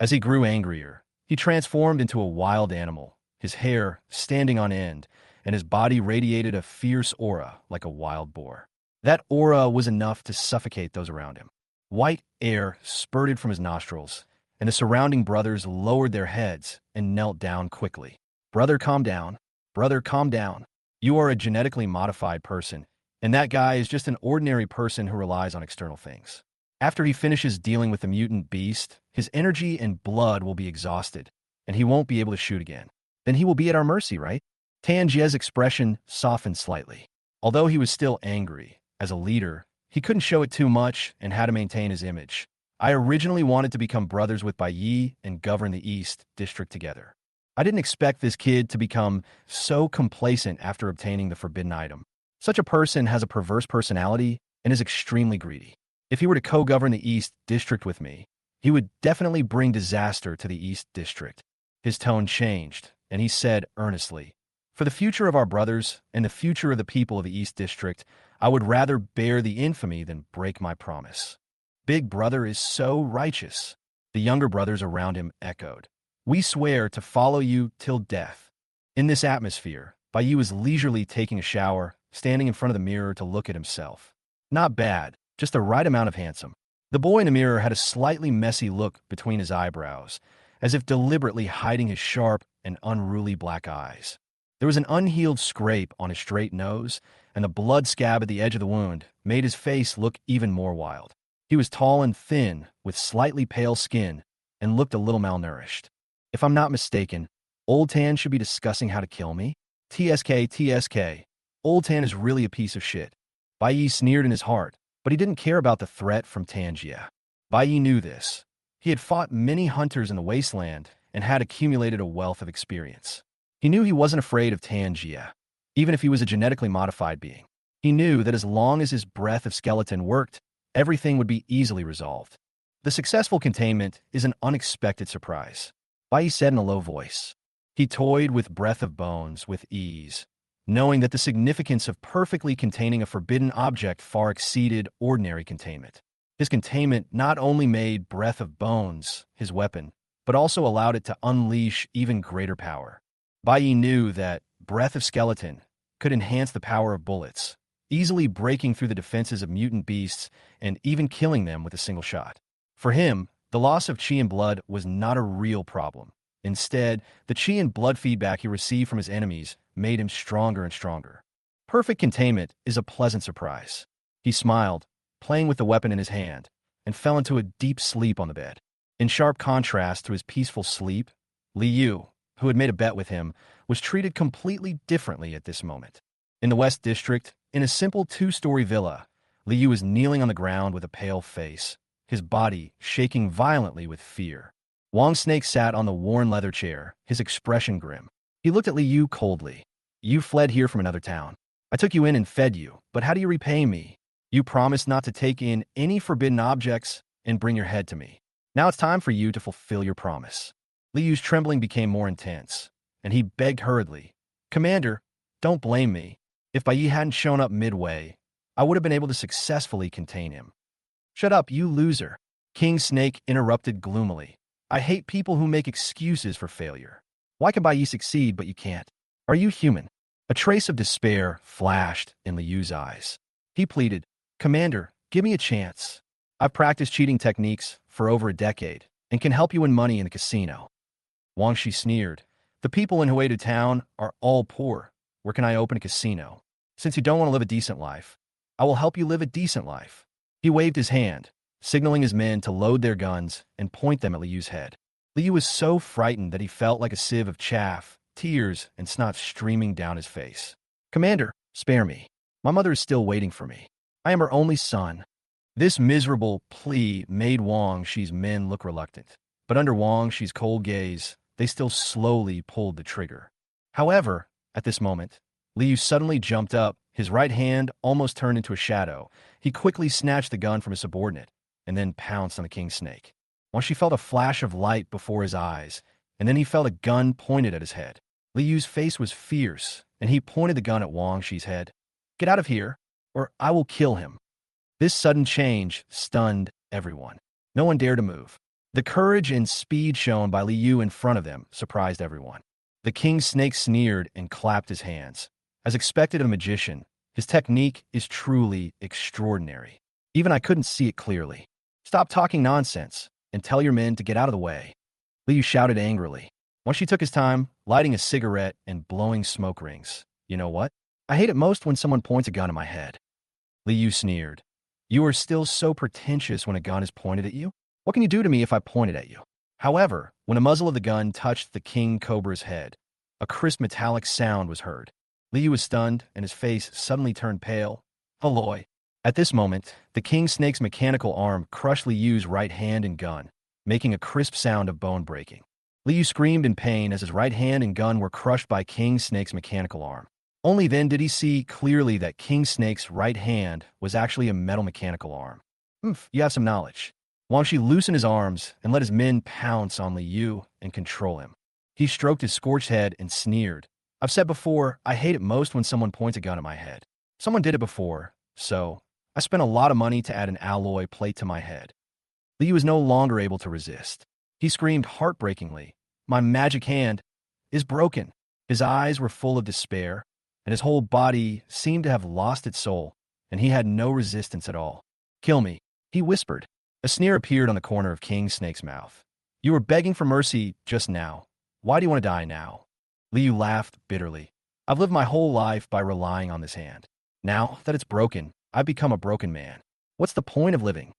As he grew angrier, he transformed into a wild animal, his hair standing on end, and his body radiated a fierce aura like a wild boar. That aura was enough to suffocate those around him. White air spurted from his nostrils, and the surrounding brothers lowered their heads and knelt down quickly. Brother, calm down. Brother, calm down. You are a genetically modified person, and that guy is just an ordinary person who relies on external things. After he finishes dealing with the mutant beast, his energy and blood will be exhausted, and he won't be able to shoot again. Then he will be at our mercy, right? Tangier's expression softened slightly. Although he was still angry, as a leader, he couldn't show it too much and had to maintain his image. I originally wanted to become brothers with Bai and govern the East District together. I didn't expect this kid to become so complacent after obtaining the forbidden item. Such a person has a perverse personality and is extremely greedy. If he were to co-govern the East District with me, he would definitely bring disaster to the East District. His tone changed, and he said earnestly, "For the future of our brothers and the future of the people of the East District, I would rather bear the infamy than break my promise." Big Brother is so righteous. The younger brothers around him echoed, "We swear to follow you till death." In this atmosphere, Bai was leisurely taking a shower, standing in front of the mirror to look at himself. Not bad, just the right amount of handsome. The boy in the mirror had a slightly messy look between his eyebrows, as if deliberately hiding his sharp and unruly black eyes. There was an unhealed scrape on his straight nose, and the blood scab at the edge of the wound made his face look even more wild. He was tall and thin, with slightly pale skin, and looked a little malnourished. If I'm not mistaken, Old Tan should be discussing how to kill me? TSK, TSK. Old Tan is really a piece of shit. Bai sneered in his heart, but he didn't care about the threat from Tangia. Bai knew this. He had fought many hunters in the wasteland and had accumulated a wealth of experience. He knew he wasn't afraid of Tangia, even if he was a genetically modified being. He knew that as long as his breath of skeleton worked, everything would be easily resolved. The successful containment is an unexpected surprise, Bai said in a low voice. He toyed with breath of bones with ease, knowing that the significance of perfectly containing a forbidden object far exceeded ordinary containment. His containment not only made breath of bones his weapon, but also allowed it to unleash even greater power. Bai knew that breath of skeleton could enhance the power of bullets, easily breaking through the defenses of mutant beasts and even killing them with a single shot. For him, the loss of chi and blood was not a real problem. Instead, the chi and blood feedback he received from his enemies made him stronger and stronger. Perfect containment is a pleasant surprise. He smiled, playing with the weapon in his hand, and fell into a deep sleep on the bed. In sharp contrast to his peaceful sleep, Liu, who had made a bet with him, was treated completely differently at this moment. In the West District, in a simple two-story villa, Liu was kneeling on the ground with a pale face, his body shaking violently with fear. Wang Snake sat on the worn leather chair, his expression grim. He looked at Liu coldly. "You fled here from another town. I took you in and fed you, but how do you repay me? You promised not to take in any forbidden objects and bring your head to me. Now it's time for you to fulfill your promise." Liu's trembling became more intense, and he begged hurriedly, "Commander, don't blame me. If Bai hadn't shown up midway, I would have been able to successfully contain him." "Shut up, you loser," King Snake interrupted gloomily. "I hate people who make excuses for failure. Why can Bai succeed but you can't? Are you human?" A trace of despair flashed in Liu's eyes. He pleaded, "Commander, give me a chance. I've practiced cheating techniques for over a decade and can help you win money in the casino." Wang Shi sneered. "The people in Huedu town are all poor. Where can I open a casino? Since you don't want to live a decent life, I will help you live a decent life." He waved his hand, signaling his men to load their guns and point them at Liu's head. Liu was so frightened that he felt like a sieve of chaff, tears and snot streaming down his face. "Commander, spare me. My mother is still waiting for me. I am her only son." This miserable plea made Wang Shi's men look reluctant, but under Wang Shi's cold gaze, they still slowly pulled the trigger. However, at this moment, Liu suddenly jumped up, his right hand almost turned into a shadow. He quickly snatched the gun from his subordinate, and then pounced on the king snake. Wang Shi felt a flash of light before his eyes, and then he felt a gun pointed at his head. Liu's face was fierce, and he pointed the gun at Wang Shi's head. "Get out of here, or I will kill him." This sudden change stunned everyone. No one dared to move. The courage and speed shown by Liu in front of them surprised everyone. The king snake sneered and clapped his hands. As expected of a magician, his technique is truly extraordinary. Even I couldn't see it clearly. "Stop talking nonsense and tell your men to get out of the way," Liu shouted angrily. Once he took his time, lighting a cigarette and blowing smoke rings. "You know what? I hate it most when someone points a gun at my head." Liu sneered. "You are still so pretentious when a gun is pointed at you? What can you do to me if I point it at you?" However, when the muzzle of the gun touched the king cobra's head, a crisp metallic sound was heard. Liu was stunned, and his face suddenly turned pale. Aloy. At this moment, the king snake's mechanical arm crushed Liu's right hand and gun, making a crisp sound of bone breaking. Liu screamed in pain as his right hand and gun were crushed by King Snake's mechanical arm. Only then did he see clearly that King Snake's right hand was actually a metal mechanical arm. You have some knowledge." Wang Shi loosened his arms and let his men pounce on Liu and control him. He stroked his scorched head and sneered. I've said before, I hate it most when someone points a gun at my head. Someone did it before, so I spent a lot of money to add an alloy plate to my head. Liu was no longer able to resist. He screamed heartbreakingly, my magic hand is broken. His eyes were full of despair, and his whole body seemed to have lost its soul, and he had no resistance at all. Kill me, he whispered. A sneer appeared on the corner of King Snake's mouth. You were begging for mercy just now. Why do you want to die now? Liu laughed bitterly. I've lived my whole life by relying on this hand. Now that it's broken, I've become a broken man. What's the point of living?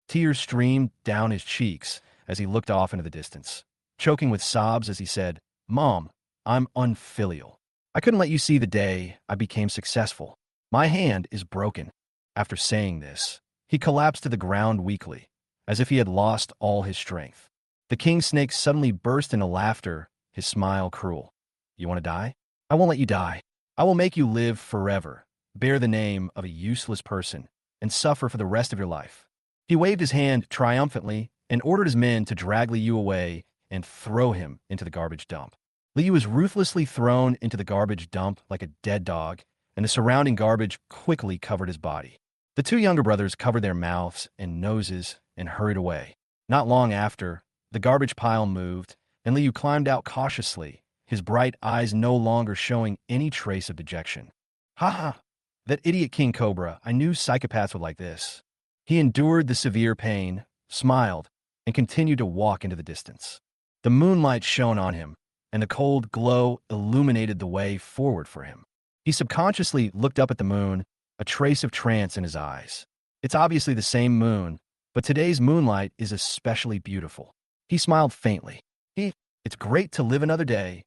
Tears streamed down his cheeks as he looked off into the distance, choking with sobs as he said, Mom, I'm unfilial. I couldn't let you see the day I became successful. My hand is broken. After saying this, he collapsed to the ground weakly, as if he had lost all his strength. The king snake suddenly burst into laughter, his smile cruel. You want to die? I won't let you die. I will make you live forever, bear the name of a useless person, and suffer for the rest of your life. He waved his hand triumphantly and ordered his men to drag Liu away and throw him into the garbage dump. Liu was ruthlessly thrown into the garbage dump like a dead dog, and the surrounding garbage quickly covered his body. The two younger brothers covered their mouths and noses and hurried away. Not long after, the garbage pile moved, and Liu climbed out cautiously, his bright eyes no longer showing any trace of dejection. Ha ha! That idiot King Cobra, I knew psychopaths would like this. He endured the severe pain, smiled, and continued to walk into the distance. The moonlight shone on him, and the cold glow illuminated the way forward for him. He subconsciously looked up at the moon, a trace of trance in his eyes. It's obviously the same moon, but today's moonlight is especially beautiful. He smiled faintly. It's great to live another day.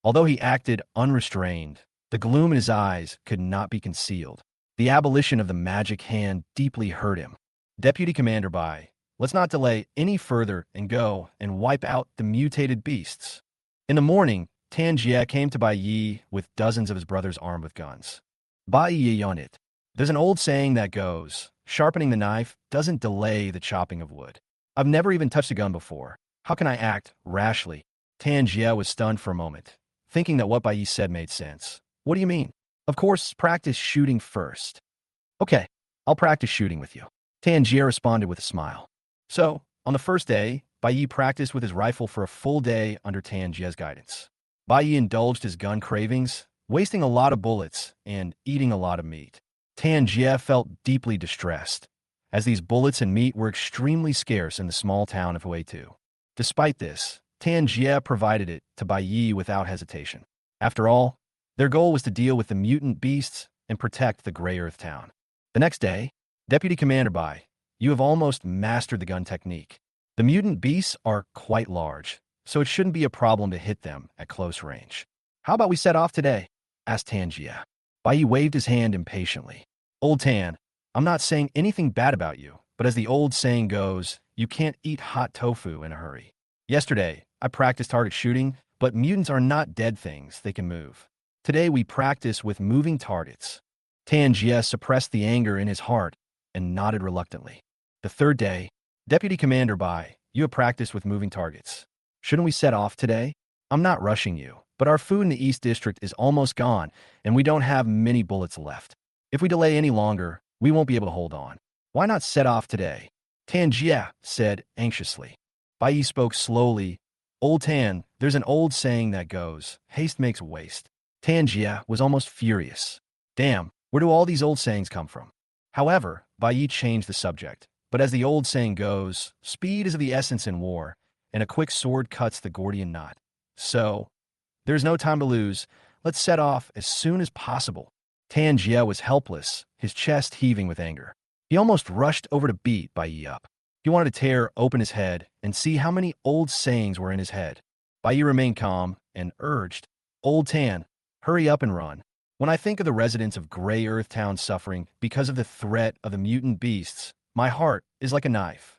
Although he acted unrestrained, the gloom in his eyes could not be concealed. The abolition of the magic hand deeply hurt him. Deputy Commander Bai, let's not delay any further and go and wipe out the mutated beasts. In the morning, Tan Jie came to Bai Yi with dozens of his brothers armed with guns. Bai Yi on it. There's an old saying that goes, sharpening the knife doesn't delay the chopping of wood. I've never even touched a gun before. How can I act rashly? Tan Jie was stunned for a moment, thinking that what Bai Yi said made sense. What do you mean? Of course, practice shooting first. Okay, I'll practice shooting with you. Tan Jie responded with a smile. So, on the first day, Bai Yi practiced with his rifle for a full day under Tan Jie's guidance. Bai Yi indulged his gun cravings, wasting a lot of bullets and eating a lot of meat. Tan Jie felt deeply distressed, as these bullets and meat were extremely scarce in the small town of Huitu. Despite this, Tan Jie provided it to Bai Yi without hesitation. After all, their goal was to deal with the mutant beasts and protect the Grey Earth town. The next day, Deputy Commander Bai, you have almost mastered the gun technique. The mutant beasts are quite large, so it shouldn't be a problem to hit them at close range. How about we set off today? Asked Tan Jie. Bai Yi waved his hand impatiently. Old Tan, I'm not saying anything bad about you, but as the old saying goes, you can't eat hot tofu in a hurry. Yesterday, I practiced target shooting, but mutants are not dead things, they can move. Today we practice with moving targets. Tan Jie suppressed the anger in his heart and nodded reluctantly. The third day, Deputy Commander Bai, you have practiced with moving targets. Shouldn't we set off today? I'm not rushing you, but our food in the East District is almost gone, and we don't have many bullets left. If we delay any longer, we won't be able to hold on. Why not set off today? Tan Jie said anxiously. Bai Yi spoke slowly. Old Tan, there's an old saying that goes, haste makes waste. Tan Jie was almost furious. Damn, where do all these old sayings come from? However, Bai Yi changed the subject. But as the old saying goes, speed is of the essence in war, and a quick sword cuts the Gordian knot. So, there's no time to lose. Let's set off as soon as possible. Tan Jie was helpless, his chest heaving with anger. He almost rushed over to beat Bai Yi up. He wanted to tear open his head and see how many old sayings were in his head. Bai Yi remained calm and urged, Old Tan, hurry up and run. When I think of the residents of Grey Earth Town suffering because of the threat of the mutant beasts, my heart is like a knife.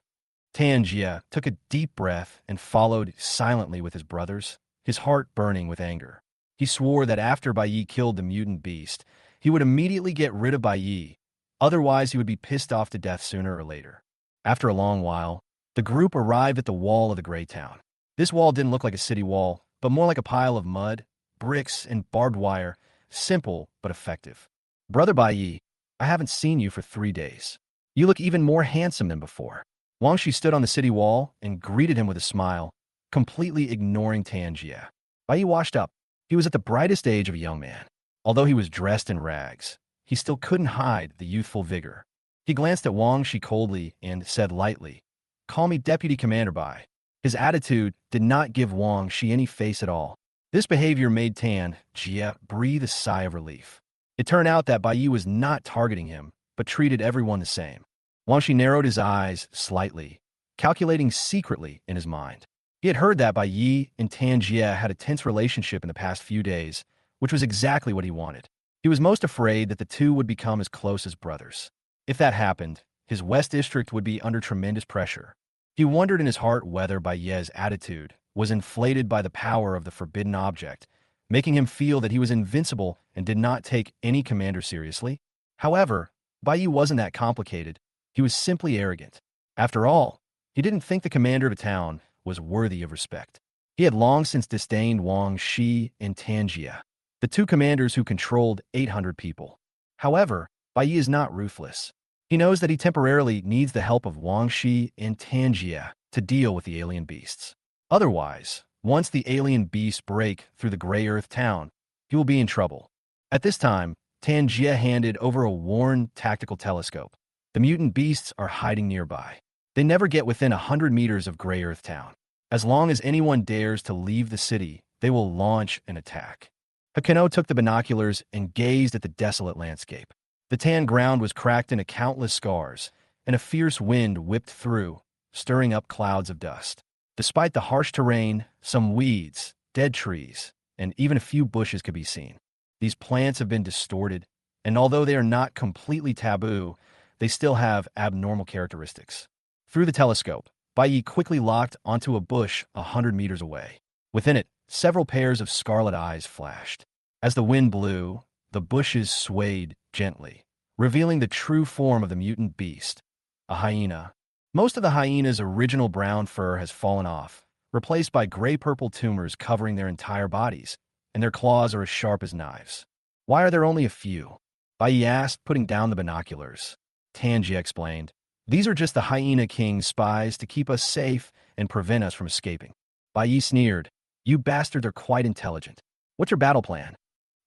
Tan Jie took a deep breath and followed silently with his brothers, his heart burning with anger. He swore that after Bai Yi killed the mutant beast, he would immediately get rid of Bai Yi, otherwise he would be pissed off to death sooner or later. After a long while, the group arrived at the wall of the Grey Town. This wall didn't look like a city wall, but more like a pile of mud, bricks, and barbed wire, simple but effective. Brother Bai Yi, I haven't seen you for 3 days. You look even more handsome than before. Wang Shi stood on the city wall and greeted him with a smile, completely ignoring Tan Jie. Bai Yi washed up. He was at the brightest age of a young man. Although he was dressed in rags, he still couldn't hide the youthful vigor. He glanced at Wang Shi coldly and said lightly, "Call me Deputy Commander Bai." His attitude did not give Wang Shi any face at all. This behavior made Tan Jie breathe a sigh of relief. It turned out that Bai Yi was not targeting him, but treated everyone the same. Wang Shi narrowed his eyes slightly, calculating secretly in his mind. He had heard that Bai Yi and Tan Jie had a tense relationship in the past few days, which was exactly what he wanted. He was most afraid that the two would become as close as brothers. If that happened, his West District would be under tremendous pressure. He wondered in his heart whether Bai Ye's attitude was inflated by the power of the forbidden object, making him feel that he was invincible and did not take any commander seriously. However, Bai Yi wasn't that complicated. He was simply arrogant. After all, he didn't think the commander of a town was worthy of respect. He had long since disdained Wang Shi and Tan Jie, the two commanders who controlled 800 people. However, Bai Yi is not ruthless. He knows that he temporarily needs the help of Wang Shi and Tan Jie to deal with the alien beasts. Otherwise, once the alien beasts break through the Gray Earth town, he will be in trouble. At this time, Tan Jie handed over a worn tactical telescope. The mutant beasts are hiding nearby. They never get within 100 meters of Gray Earth town. As long as anyone dares to leave the city, they will launch an attack. Hakano took the binoculars and gazed at the desolate landscape. The tan ground was cracked into countless scars, and a fierce wind whipped through, stirring up clouds of dust. Despite the harsh terrain, some weeds, dead trees, and even a few bushes could be seen. These plants have been distorted, and although they are not completely taboo, they still have abnormal characteristics. Through the telescope, Bai Yi quickly locked onto a bush 100 meters away. Within it, several pairs of scarlet eyes flashed. As the wind blew, the bushes swayed gently, revealing the true form of the mutant beast, a hyena. Most of the hyena's original brown fur has fallen off, replaced by gray-purple tumors covering their entire bodies, and their claws are as sharp as knives. Why are there only a few? Bai Yi asked, putting down the binoculars. Tan Jie explained, "These are just the Hyena King's spies to keep us safe and prevent us from escaping." Bai Yi sneered, "You bastards are quite intelligent. What's your battle plan?"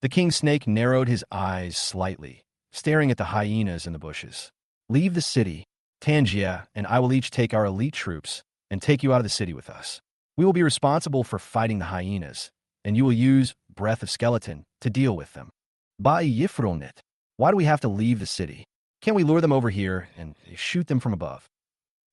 The king snake narrowed his eyes slightly, staring at the hyenas in the bushes. "Leave the city. Tan Jie and I will each take our elite troops and take you out of the city with us. We will be responsible for fighting the hyenas, and you will use Breath of Skeleton to deal with them." Bai Yifronit, why do we have to leave the city? Can't we lure them over here and shoot them from above?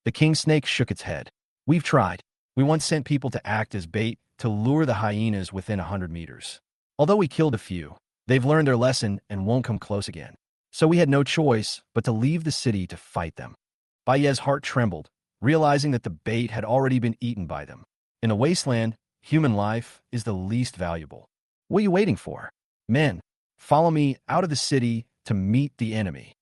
The king snake shook its head. "We've tried. We once sent people to act as bait to lure the hyenas within 100 meters. Although we killed a few, they've learned their lesson and won't come close again. So we had no choice but to leave the city to fight them." Bai Ye's heart trembled, realizing that the bait had already been eaten by them. In a wasteland, human life is the least valuable. What are you waiting for? Men, follow me out of the city to meet the enemy.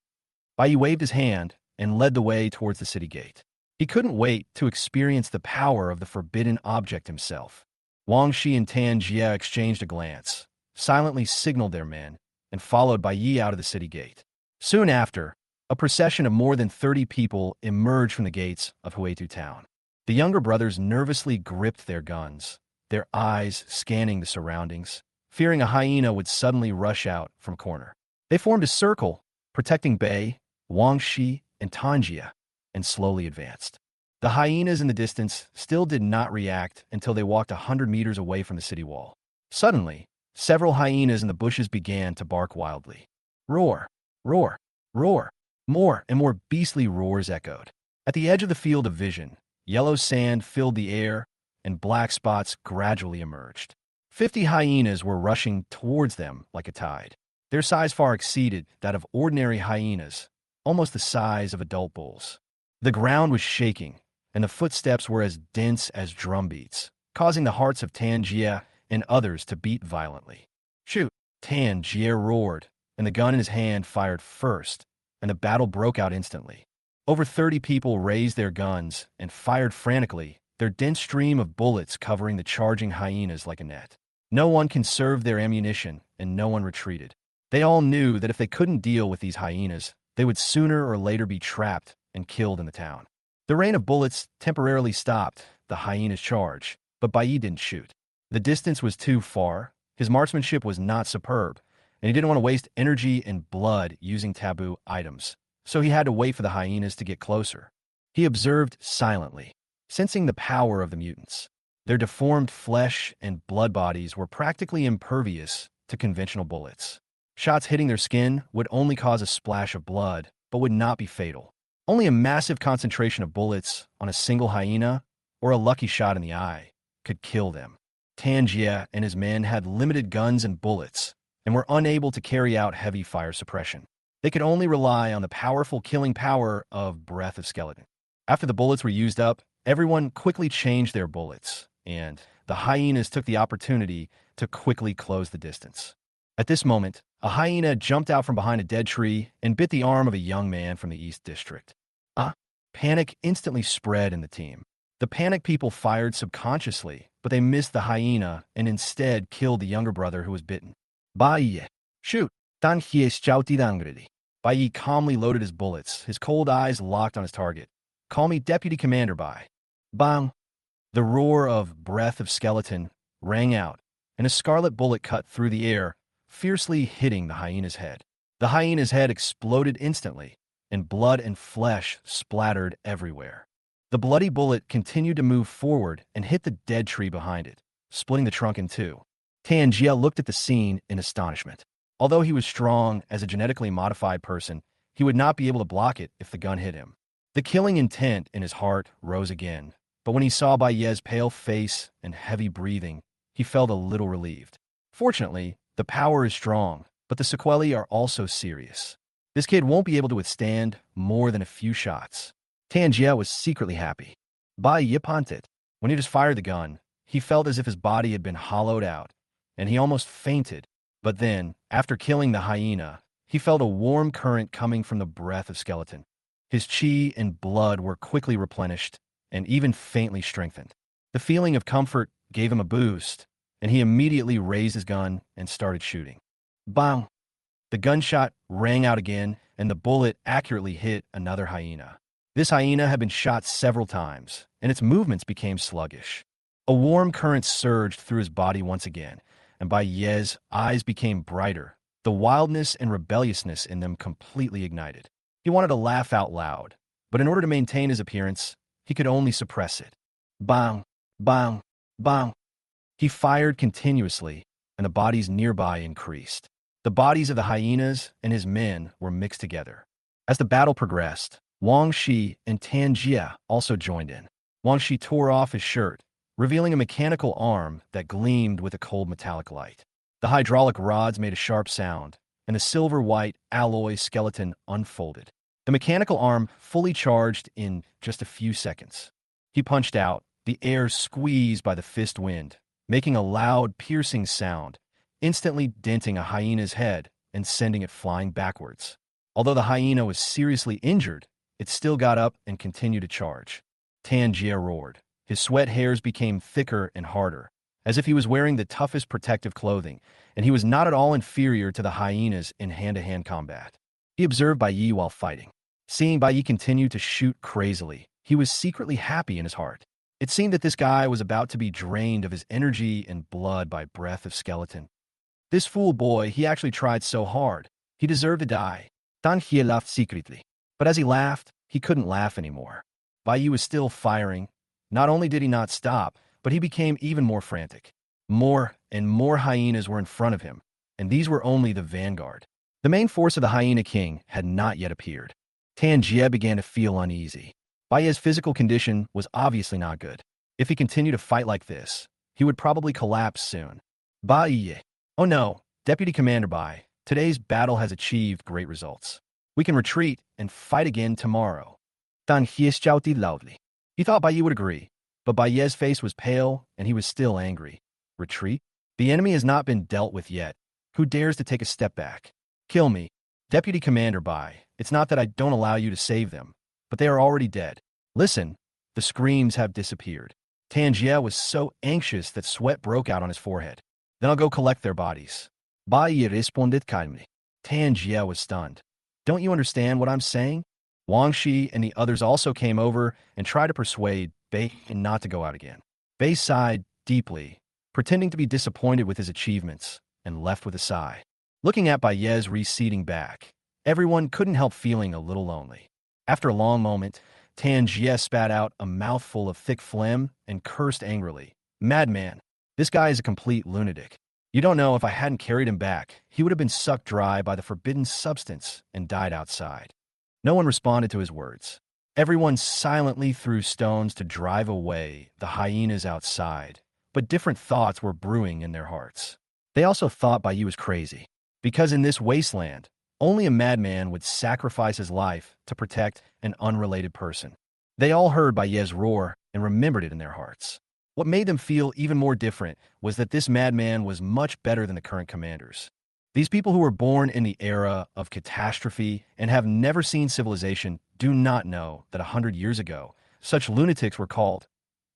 Bai Yi waved his hand and led the way towards the city gate. He couldn't wait to experience the power of the forbidden object himself. Wang Shi and Tan Jie exchanged a glance, silently signaled their men, and followed Bai Yi out of the city gate. Soon after, a procession of more than 30 people emerged from the gates of Huetu town. The younger brothers nervously gripped their guns, their eyes scanning the surroundings, fearing a hyena would suddenly rush out from a corner. They formed a circle, protecting Bai, Wang Shi, and Tan Jie, and slowly advanced. The hyenas in the distance still did not react until they walked 100 meters away from the city wall. Suddenly, several hyenas in the bushes began to bark wildly. Roar, roar, roar. More and more beastly roars echoed. At the edge of the field of vision, yellow sand filled the air, and black spots gradually emerged. 50 hyenas were rushing towards them like a tide. Their size far exceeded that of ordinary hyenas, almost the size of adult bulls. The ground was shaking, and the footsteps were as dense as drum beats, causing the hearts of Tan Jie and others to beat violently. "Shoot!" Tan Jie roared, and the gun in his hand fired first, and the battle broke out instantly. Over 30 people raised their guns and fired frantically, their dense stream of bullets covering the charging hyenas like a net. No one conserved their ammunition, and no one retreated. They all knew that if they couldn't deal with these hyenas, they would sooner or later be trapped and killed in the town. The rain of bullets temporarily stopped the hyena's charge, but Bai Yi didn't shoot. The distance was too far, his marksmanship was not superb, and he didn't want to waste energy and blood using taboo items, so he had to wait for the hyenas to get closer. He observed silently, sensing the power of the mutants. Their deformed flesh and blood bodies were practically impervious to conventional bullets. Shots hitting their skin would only cause a splash of blood, but would not be fatal. Only a massive concentration of bullets on a single hyena, or a lucky shot in the eye, could kill them. Tanjia and his men had limited guns and bullets, and were unable to carry out heavy fire suppression. They could only rely on the powerful killing power of Breath of Skeleton. After the bullets were used up, everyone quickly changed their bullets, and the hyenas took the opportunity to quickly close the distance. At this moment, a hyena jumped out from behind a dead tree and bit the arm of a young man from the East District. Panic instantly spread in the team. The panicked people fired subconsciously, but they missed the hyena and instead killed the younger brother who was bitten. Bai, shoot! Dan hies chauti dangredi. Bai calmly loaded his bullets, his cold eyes locked on his target. Call me Deputy Commander Bai. Bang! The roar of Breath of Skeleton rang out, and a scarlet bullet cut through the air, fiercely hitting the hyena's head. The hyena's head exploded instantly, and blood and flesh splattered everywhere. The bloody bullet continued to move forward and hit the dead tree behind it, splitting the trunk in two. Tanjia looked at the scene in astonishment. Although he was strong as a genetically modified person, he would not be able to block it if the gun hit him. The killing intent in his heart rose again, but when he saw Bai Ye's pale face and heavy breathing, he felt a little relieved. Fortunately, the power is strong, but the sequelae are also serious. This kid won't be able to withstand more than a few shots. Tanjia was secretly happy. Bai Ye panted. When he just fired the gun, he felt as if his body had been hollowed out, and he almost fainted. But then, after killing the hyena, he felt a warm current coming from the Breath of Skeleton. His chi and blood were quickly replenished, and even faintly strengthened. The feeling of comfort gave him a boost, and he immediately raised his gun and started shooting. Bang! The gunshot rang out again, and the bullet accurately hit another hyena. This hyena had been shot several times, and its movements became sluggish. A warm current surged through his body once again, and Bai Ye's eyes became brighter. The wildness and rebelliousness in them completely ignited. He wanted to laugh out loud, but in order to maintain his appearance, he could only suppress it. Bang! Bang! Bang! He fired continuously, and the bodies nearby increased. The bodies of the hyenas and his men were mixed together. As the battle progressed, Wang Shi and Tanjia also joined in. Wang Shi tore off his shirt, revealing a mechanical arm that gleamed with a cold metallic light. The hydraulic rods made a sharp sound, and the silver-white alloy skeleton unfolded. The mechanical arm fully charged in just a few seconds. He punched out, the air squeezed by the fist wind, making a loud, piercing sound, instantly denting a hyena's head and sending it flying backwards. Although the hyena was seriously injured, it still got up and continued to charge. Tanjia roared. His sweat hairs became thicker and harder, as if he was wearing the toughest protective clothing, and he was not at all inferior to the hyenas in hand-to-hand combat. He observed Bai Yi while fighting. Seeing Bai Yi continue to shoot crazily, he was secretly happy in his heart. It seemed that this guy was about to be drained of his energy and blood by Breath of Skeleton. This fool boy, he actually tried so hard. He deserved to die. Dan Hie laughed secretly. But as he laughed, he couldn't laugh anymore. Bai Yi was still firing. Not only did he not stop, but he became even more frantic. More and more hyenas were in front of him, and these were only the vanguard. The main force of the Hyena King had not yet appeared. Tanjia began to feel uneasy. Bai Ye's physical condition was obviously not good. If he continued to fight like this, he would probably collapse soon. Bai Ye. Oh no, Deputy Commander Bai, today's battle has achieved great results. We can retreat and fight again tomorrow. Dan Hie shouted loudly. He thought Bai Yi would agree, but Bai Ye's face was pale and he was still angry. Retreat? The enemy has not been dealt with yet. Who dares to take a step back? Kill me. Deputy Commander Bai, it's not that I don't allow you to save them, but they are already dead. Listen, the screams have disappeared. Tanjie was so anxious that sweat broke out on his forehead. Then I'll go collect their bodies. Bai Yi responded calmly. Tanjie was stunned. Don't you understand what I'm saying? Wang Shi and the others also came over and tried to persuade Bei not to go out again. Bei sighed deeply, pretending to be disappointed with his achievements, and left with a sigh. Looking at Bai Ye's receding back, everyone couldn't help feeling a little lonely. After a long moment, Tanjie spat out a mouthful of thick phlegm and cursed angrily. Madman, this guy is a complete lunatic. You don't know, if I hadn't carried him back, he would have been sucked dry by the forbidden substance and died outside. No one responded to his words. Everyone silently threw stones to drive away the hyenas outside, but different thoughts were brewing in their hearts. They also thought Bai Yi was crazy, because in this wasteland, only a madman would sacrifice his life to protect an unrelated person. They all heard Bai Yi's roar and remembered it in their hearts. What made them feel even more different was that this madman was much better than the current commanders. These people who were born in the era of catastrophe and have never seen civilization do not know that 100 years ago, such lunatics were called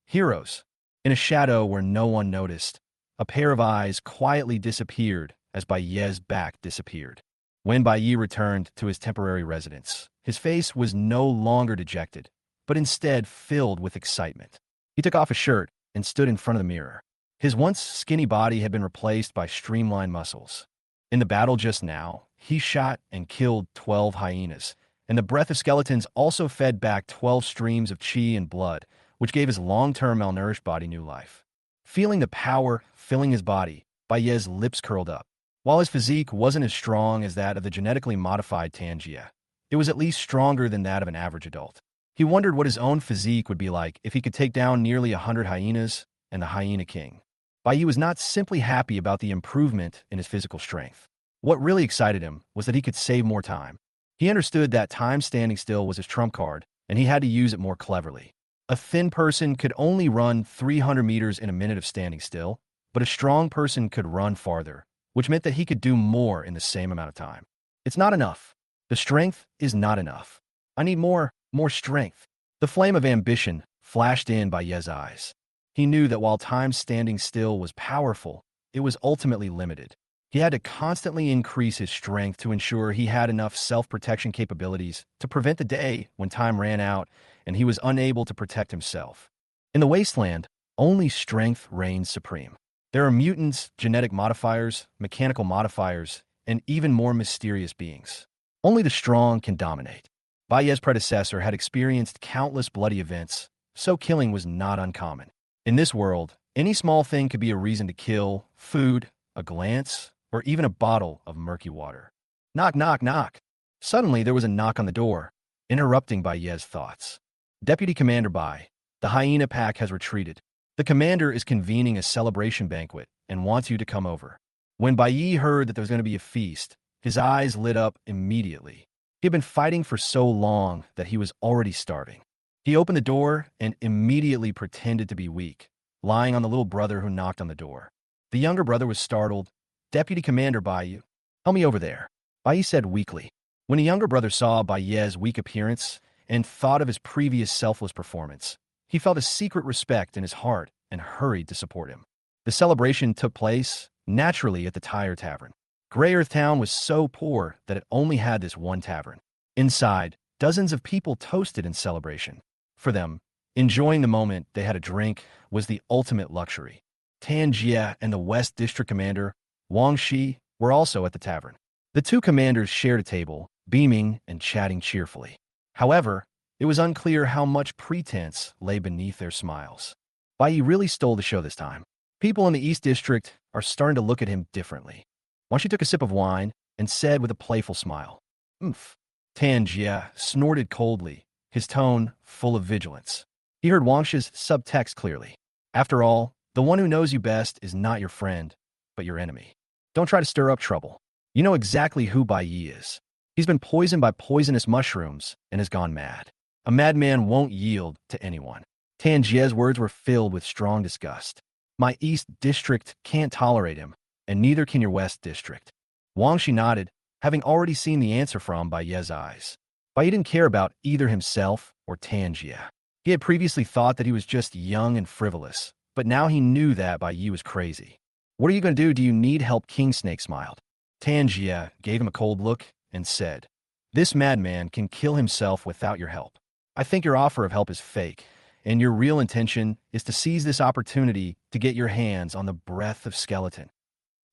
heroes. In a shadow where no one noticed, a pair of eyes quietly disappeared as Bai Yi's back disappeared. When Bai Yi returned to his temporary residence, his face was no longer dejected, but instead filled with excitement. He took off his shirt and stood in front of the mirror. His once skinny body had been replaced by streamlined muscles. In the battle just now, he shot and killed 12 hyenas, and the breath of skeletons also fed back 12 streams of qi and blood, which gave his long-term malnourished body new life. Feeling the power filling his body, Bai Yi's lips curled up. While his physique wasn't as strong as that of the genetically modified Tanjie, it was at least stronger than that of an average adult. He wondered what his own physique would be like if he could take down nearly 100 hyenas and the Hyena King. Bai Yi was not simply happy about the improvement in his physical strength. What really excited him was that he could save more time. He understood that time standing still was his trump card, and he had to use it more cleverly. A thin person could only run 300 meters in a minute of standing still, but a strong person could run farther, which meant that he could do more in the same amount of time. It's not enough. The strength is not enough. I need more strength. The flame of ambition flashed in Bai Yi's eyes. He knew that while time standing still was powerful, it was ultimately limited. He had to constantly increase his strength to ensure he had enough self-protection capabilities to prevent the day when time ran out and he was unable to protect himself. In the wasteland, only strength reigns supreme. There are mutants, genetic modifiers, mechanical modifiers, and even more mysterious beings. Only the strong can dominate. Bai Yi's predecessor had experienced countless bloody events, so killing was not uncommon. In this world, any small thing could be a reason to kill: food, a glance, or even a bottle of murky water. Knock, knock, knock. Suddenly there was a knock on the door, interrupting Bai Yi's thoughts. Deputy Commander Bai, the hyena pack has retreated. The commander is convening a celebration banquet and wants you to come over. When Bai Yi heard that there was going to be a feast, his eyes lit up immediately. He had been fighting for so long that he was already starving. He opened the door and immediately pretended to be weak, lying on the little brother who knocked on the door. The younger brother was startled. Deputy Commander Bai Yi, help me over there, Bai Yi said weakly. When the younger brother saw Bai Yi's weak appearance and thought of his previous selfless performance, he felt a secret respect in his heart and hurried to support him. The celebration took place, naturally, at the Tire Tavern. Grey Earth Town was so poor that it only had this one tavern. Inside, dozens of people toasted in celebration. For them, enjoying the moment they had a drink was the ultimate luxury. Tanjie and the West District Commander, Wang Shi, were also at the tavern. The two commanders shared a table, beaming and chatting cheerfully. However, it was unclear how much pretense lay beneath their smiles. Bai Yi really stole the show this time. People in the East District are starting to look at him differently. Wang Shi took a sip of wine and said with a playful smile, "Oomph." Tanjie snorted coldly, his tone full of vigilance. He heard Wang Shi's subtext clearly. After all, the one who knows you best is not your friend, but your enemy. Don't try to stir up trouble. You know exactly who Bai Yi is. He's been poisoned by poisonous mushrooms and has gone mad. A madman won't yield to anyone. Tanjie's words were filled with strong disgust. My East District can't tolerate him, and neither can your West District. Wang Shi nodded, having already seen the answer from Bai Yi's eyes. Bai Yi didn't care about either himself or Tanjie. He had previously thought that he was just young and frivolous, but now he knew that Bai Yi was crazy. What are you going to do? Do you need help? King Snake smiled. Tanjia gave him a cold look and said, "This madman can kill himself without your help. I think your offer of help is fake, and your real intention is to seize this opportunity to get your hands on the breath of skeleton."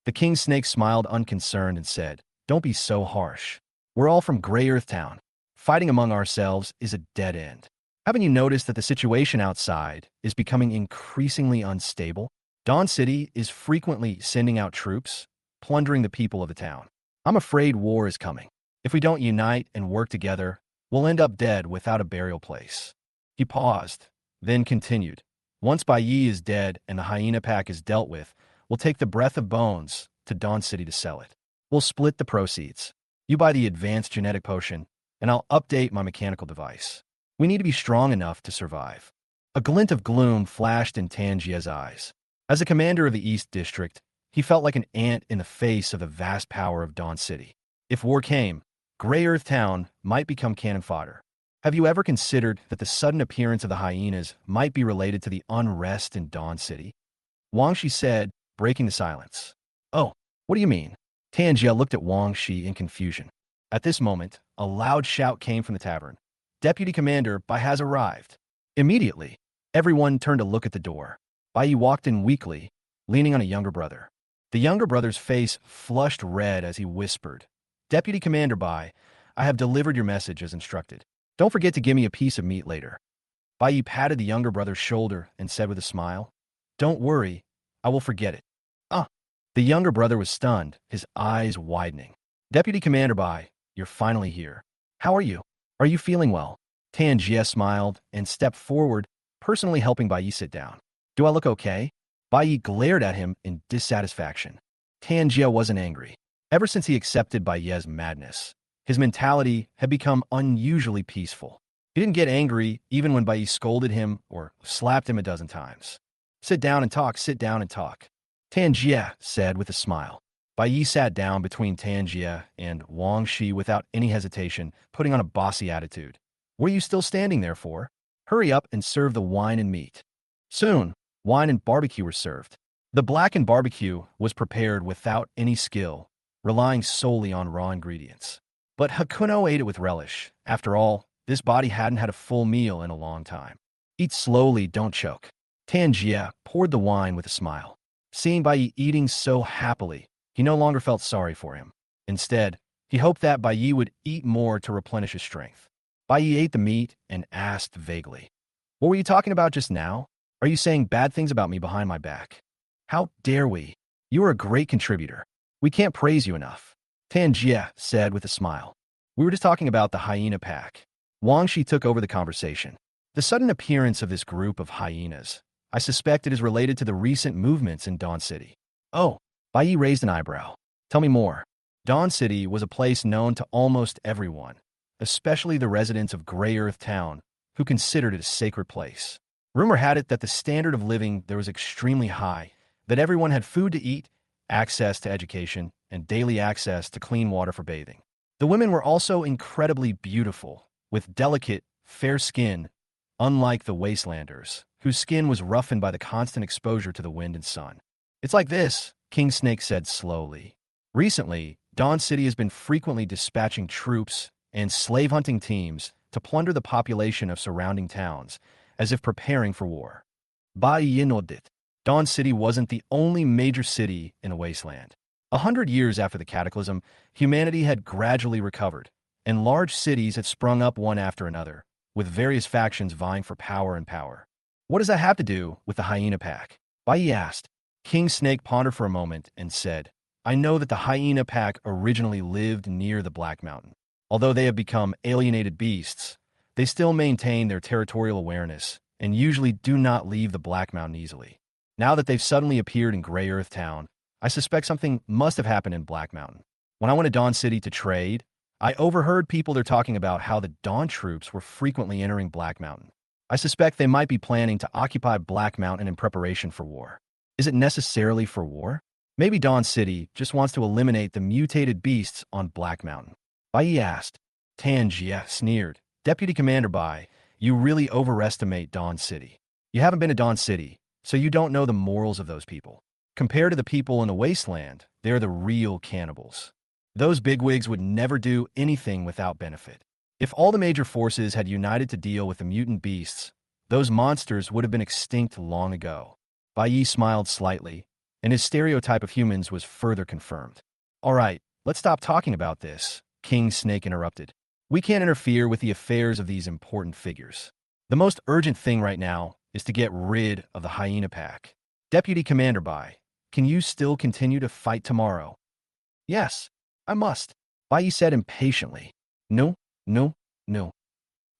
The King Snake smiled unconcerned and said, "Don't be so harsh. We're all from Grey Earth Town. Fighting among ourselves is a dead end. Haven't you noticed that the situation outside is becoming increasingly unstable? Dawn City is frequently sending out troops, plundering the people of the town. I'm afraid war is coming. If we don't unite and work together, we'll end up dead without a burial place." He paused, then continued, "Once Bai Yi is dead and the hyena pack is dealt with, we'll take the breath of bones to Dawn City to sell it. We'll split the proceeds. You buy the advanced genetic potion, and I'll update my mechanical device. We need to be strong enough to survive." A glint of gloom flashed in Tanjia's eyes. As a commander of the East District, he felt like an ant in the face of the vast power of Dawn City. If war came, Grey Earth Town might become cannon fodder. Have you ever considered that the sudden appearance of the hyenas might be related to the unrest in Dawn City? Wang Shi said, breaking the silence. "Oh, what do you mean?" Tanjia looked at Wang Shi in confusion. At this moment, a loud shout came from the tavern. "Deputy Commander Bai has arrived." Immediately, everyone turned to look at the door. Bai Yi walked in weakly, leaning on a younger brother. The younger brother's face flushed red as he whispered, "Deputy Commander Bai, I have delivered your message as instructed. Don't forget to give me a piece of meat later." Bai Yi patted the younger brother's shoulder and said with a smile, "Don't worry, I will forget it." Ah! The younger brother was stunned, his eyes widening. "Deputy Commander Bai, you're finally here. How are you? Are you feeling well?" Tanjia smiled and stepped forward, personally helping Bai Yi sit down. "Do I look okay?" Bai Yi glared at him in dissatisfaction. Tanjia wasn't angry. Ever since he accepted Bai Yi's madness, his mentality had become unusually peaceful. He didn't get angry even when Bai Yi scolded him or slapped him a dozen times. Sit down and talk, sit down and talk," Tanjia said with a smile. Bai Yi sat down between Tanjia and Wang Shi without any hesitation, putting on a bossy attitude. "What are you still standing there for? Hurry up and serve the wine and meat." Soon, wine and barbecue were served. The blackened barbecue was prepared without any skill, relying solely on raw ingredients. But Hakuno ate it with relish. After all, this body hadn't had a full meal in a long time. "Eat slowly, don't choke." Tanjia poured the wine with a smile. Seeing Bai Yi eating so happily, he no longer felt sorry for him. Instead, he hoped that Bai Yi would eat more to replenish his strength. Bai Yi ate the meat and asked vaguely, "What were you talking about just now? Are you saying bad things about me behind my back?" "How dare we? You are a great contributor. We can't praise you enough," Tanjia said with a smile. "We were just talking about the hyena pack." Wang Shi took over the conversation. "The sudden appearance of this group of hyenas, I suspect it is related to the recent movements in Dawn City." "Oh," Bai Yi raised an eyebrow. "Tell me more." Dawn City was a place known to almost everyone, especially the residents of Grey Earth Town, who considered it a sacred place. Rumor had it that the standard of living there was extremely high, that everyone had food to eat, access to education, and daily access to clean water for bathing. The women were also incredibly beautiful, with delicate, fair skin, unlike the wastelanders, whose skin was roughened by the constant exposure to the wind and sun. "It's like this," King Snake said slowly. "Recently, Dawn City has been frequently dispatching troops and slave-hunting teams to plunder the population of surrounding towns, as if preparing for war." Bai Yi nodded. Dawn City wasn't the only major city in a wasteland. 100 years after the cataclysm, humanity had gradually recovered, and large cities had sprung up one after another, with various factions vying for power and power. "What does that have to do with the hyena pack?" Bai Yi asked. King Snake pondered for a moment and said, "I know that the hyena pack originally lived near the Black Mountain. Although they have become alienated beasts, they still maintain their territorial awareness and usually do not leave the Black Mountain easily. Now that they've suddenly appeared in Grey Earth Town, I suspect something must have happened in Black Mountain. When I went to Dawn City to trade, I overheard people there talking about how the Dawn troops were frequently entering Black Mountain. I suspect they might be planning to occupy Black Mountain in preparation for war. Is it necessarily for war? Maybe Dawn City just wants to eliminate the mutated beasts on Black Mountain." Bai Yi asked. Tanjia sneered. "Deputy Commander Bai, You really overestimate Dawn City. You haven't been to Dawn City, so you don't know the morals of those people. Compared to the people in the wasteland, they're the real cannibals. Those bigwigs would never do anything without benefit. If all the major forces had united to deal with the mutant beasts, those monsters would have been extinct long ago. Bai Yi smiled slightly, and his stereotype of humans was further confirmed. All right, let's stop talking about this, King Snake interrupted. We can't interfere with the affairs of these important figures. The most urgent thing right now is to get rid of the hyena pack. Deputy Commander Bai, can you still continue to fight tomorrow? Yes, I must, Bai Yi said impatiently. No, no, no.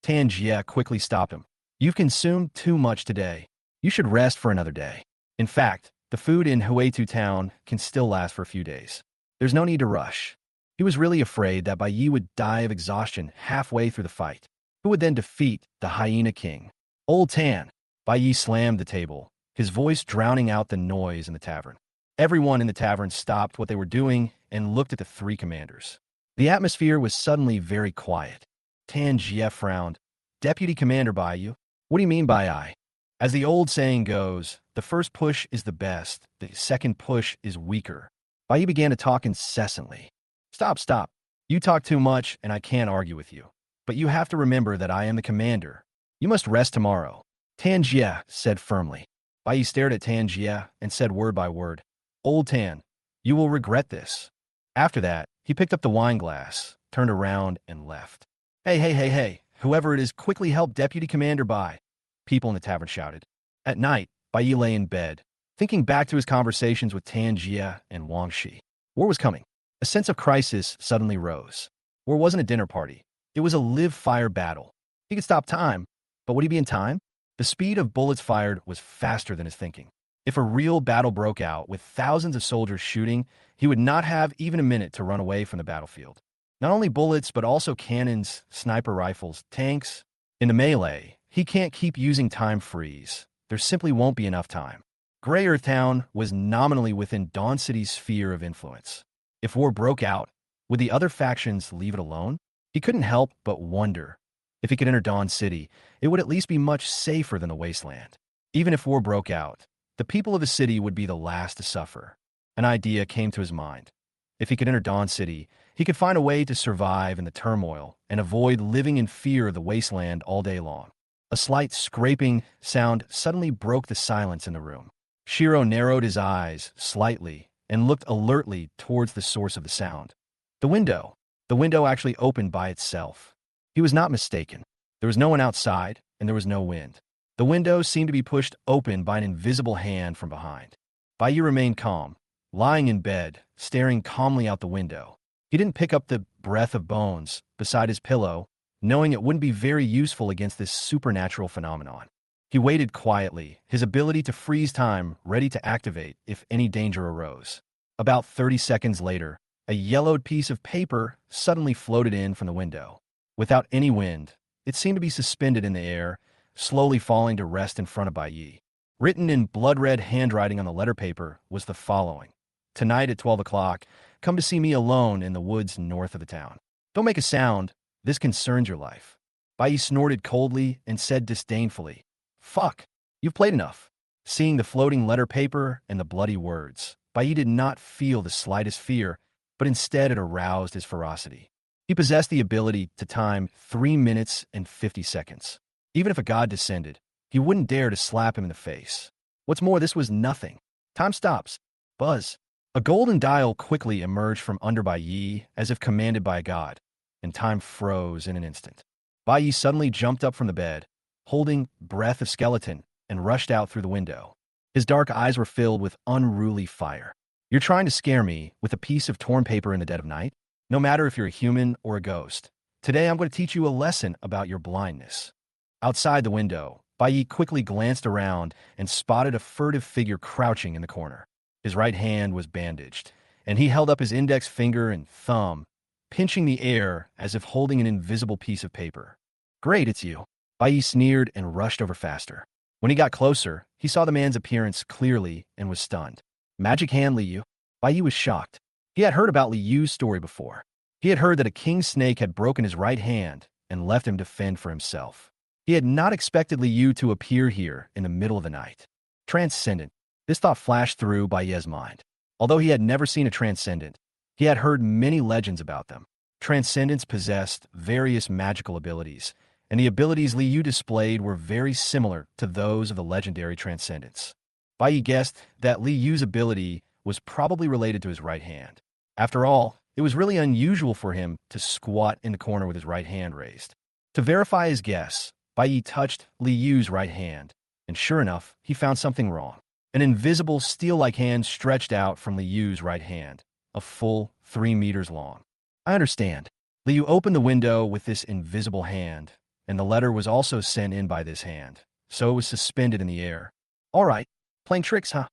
Tan Jie quickly stopped him. You've consumed too much today. You should rest for another day. In fact, the food in Huetu town can still last for a few days. There's no need to rush. He was really afraid that Bai Yi would die of exhaustion halfway through the fight, who would then defeat the Hyena King. Old Tan. Bai Yi slammed the table, his voice drowning out the noise in the tavern. Everyone in the tavern stopped what they were doing and looked at the three commanders. The atmosphere was suddenly very quiet. Tan Jie frowned. Deputy Commander Bai Yi, what do you mean by I? As the old saying goes, the first push is the best, the second push is weaker. Bai Yi began to talk incessantly. Stop. You talk too much and I can't argue with you. But you have to remember that I am the commander. You must rest tomorrow. Tan Jie said firmly. Bai Yi stared at Tan Jie and said word by word, Old Tan, you will regret this. After that, he picked up the wine glass, turned around, and left. Hey, whoever it is, quickly help Deputy Commander Bai. People in the tavern shouted. At night, Bai Yi lay in bed, thinking back to his conversations with Tan Jie and Wang Shi. War was coming. A sense of crisis suddenly rose. War wasn't a dinner party. It was a live-fire battle. He could stop time, but would he be in time? The speed of bullets fired was faster than his thinking. If a real battle broke out with thousands of soldiers shooting, he would not have even a minute to run away from the battlefield. Not only bullets, but also cannons, sniper rifles, tanks. In the melee, he can't keep using time freeze. There simply won't be enough time. Grey Earth Town was nominally within Dawn City's sphere of influence. If war broke out, would the other factions leave it alone? He couldn't help but wonder. If he could enter Dawn City, it would at least be much safer than the wasteland. Even if war broke out, the people of the city would be the last to suffer. An idea came to his mind. If he could enter Dawn City, he could find a way to survive in the turmoil and avoid living in fear of the wasteland all day long. A slight scraping sound suddenly broke the silence in the room. Shiro narrowed his eyes slightly and looked alertly towards the source of the sound. The window. The window actually opened by itself. He was not mistaken. There was no one outside, and there was no wind. The window seemed to be pushed open by an invisible hand from behind. Bai Yi remained calm, lying in bed, staring calmly out the window. He didn't pick up the breath of bones beside his pillow, knowing it wouldn't be very useful against this supernatural phenomenon. He waited quietly, his ability to freeze time ready to activate if any danger arose. About 30 seconds later, a yellowed piece of paper suddenly floated in from the window. Without any wind, it seemed to be suspended in the air, slowly falling to rest in front of Bai Yi. Written in blood-red handwriting on the letter paper was the following. Tonight at 12 o'clock, come to see me alone in the woods north of the town. Don't make a sound. This concerns your life. Bai Yi snorted coldly and said disdainfully, Fuck, you've played enough. Seeing the floating letter paper and the bloody words, Bai Yi did not feel the slightest fear, but instead it aroused his ferocity. He possessed the ability to time 3 minutes and 50 seconds. Even if a god descended, he wouldn't dare to slap him in the face. What's more, this was nothing. Time stops. Buzz. A golden dial quickly emerged from under Bai Yi as if commanded by a god, and time froze in an instant. Bai Yi suddenly jumped up from the bed, holding breath of skeleton, and rushed out through the window. His dark eyes were filled with unruly fire. You're trying to scare me with a piece of torn paper in the dead of night? No matter if you're a human or a ghost. Today I'm going to teach you a lesson about your blindness. Outside the window, Bai Yi quickly glanced around and spotted a furtive figure crouching in the corner. His right hand was bandaged, and he held up his index finger and thumb, pinching the air as if holding an invisible piece of paper. Great, it's you. Bai Yi sneered and rushed over faster. When he got closer, he saw the man's appearance clearly and was stunned. Magic hand, Liu. Bai Yi was shocked. He had heard about Liu's story before. He had heard that a king snake had broken his right hand and left him to fend for himself. He had not expected Li Yu to appear here in the middle of the night. Transcendent. This thought flashed through Bai Ye's mind. Although he had never seen a transcendent, he had heard many legends about them. Transcendents possessed various magical abilities, and the abilities Li Yu displayed were very similar to those of the legendary transcendents. Bai Yi guessed that Li Yu's ability was probably related to his right hand. After all, it was really unusual for him to squat in the corner with his right hand raised. To verify his guess, Bai Yi touched Li Yu's right hand, and sure enough, he found something wrong. An invisible steel-like hand stretched out from Li Yu's right hand, a full 3 meters long. I understand. Li Yu opened the window with this invisible hand, and the letter was also sent in by this hand, so it was suspended in the air. All right, playing tricks, huh?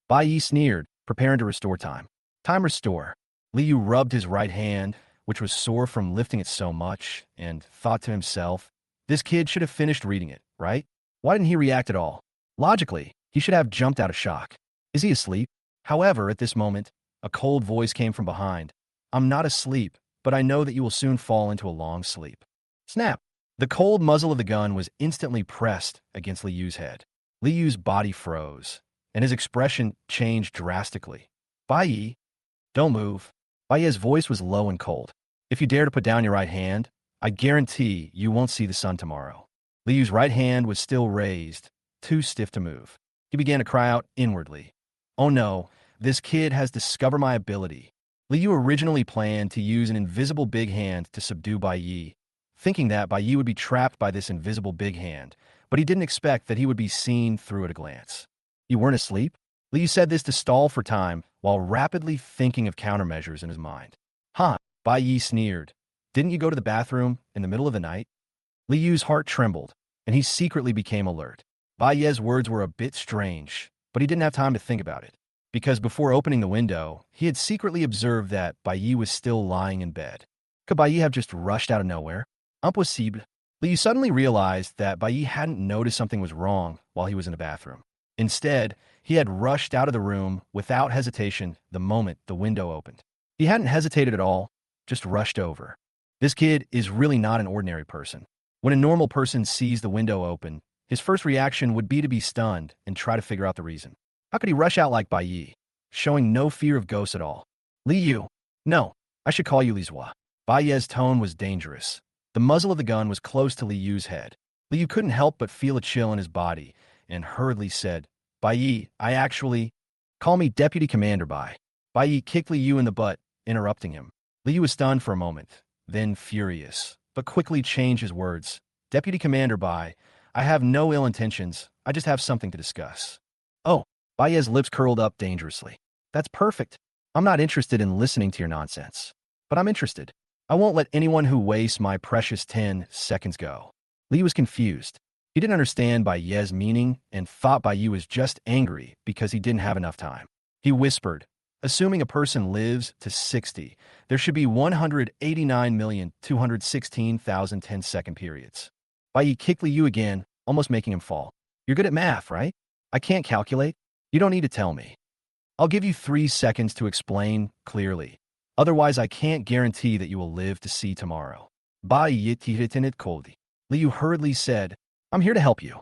Bai Yi sneered, preparing to restore time. Time restore. Li Yu rubbed his right hand, which was sore from lifting it so much, and thought to himself, this kid should have finished reading it, right? Why didn't he react at all? Logically, he should have jumped out of shock. Is he asleep? However, at this moment, a cold voice came from behind. I'm not asleep, but I know that you will soon fall into a long sleep. Snap! The cold muzzle of the gun was instantly pressed against Li Yu's head. Li Yu's body froze, and his expression changed drastically. Bai Yi, don't move. Bai Yi's voice was low and cold. If you dare to put down your right hand, I guarantee you won't see the sun tomorrow. Li Yu's right hand was still raised, too stiff to move. He began to cry out inwardly. Oh no, this kid has discovered my ability. Li Yu originally planned to use an invisible big hand to subdue Bai Yi, thinking that Bai Yi would be trapped by this invisible big hand, but he didn't expect that he would be seen through at a glance. You weren't asleep? Li Yu said this to stall for time while rapidly thinking of countermeasures in his mind. Huh, Bai Yi sneered. Didn't you go to the bathroom in the middle of the night? Li Yu's heart trembled, and he secretly became alert. Bai Ye's words were a bit strange, but he didn't have time to think about it, because before opening the window, he had secretly observed that Bai Yi was still lying in bed. Could Bai Yi have just rushed out of nowhere? Impossible. Li Yu suddenly realized that Bai Yi hadn't noticed something was wrong while he was in the bathroom. Instead, he had rushed out of the room without hesitation the moment the window opened. He hadn't hesitated at all, just rushed over. This kid is really not an ordinary person. When a normal person sees the window open, his first reaction would be to be stunned and try to figure out the reason. How could he rush out like Bai Yi, showing no fear of ghosts at all? Li Yu. No, I should call you Li Zhua. Bai Ye's tone was dangerous. The muzzle of the gun was close to Li Yu's head. Li Yu couldn't help but feel a chill in his body and hurriedly said, Bai Yi, I actually... Call me Deputy Commander Bai. Bai Yi kicked Li Yu in the butt, interrupting him. Li Yu was stunned for a moment, then furious, but quickly changed his words. Deputy Commander Bai, I have no ill intentions. I just have something to discuss. Oh, Bai Ye's lips curled up dangerously. That's perfect. I'm not interested in listening to your nonsense. But I'm interested. I won't let anyone who wastes my precious 10 seconds go. Li was confused. He didn't understand Bai Ye's meaning and thought Bai Yi was just angry because he didn't have enough time. He whispered, assuming a person lives to 60, there should be 189,216,000 10-second periods. Bai Yi kicked Li Yu again, almost making him fall. You're good at math, right? I can't calculate. You don't need to tell me. I'll give you 3 seconds to explain clearly. Otherwise, I can't guarantee that you will live to see tomorrow. Bai Yi tihitinit koldi. Li Yu hurriedly said, I'm here to help you.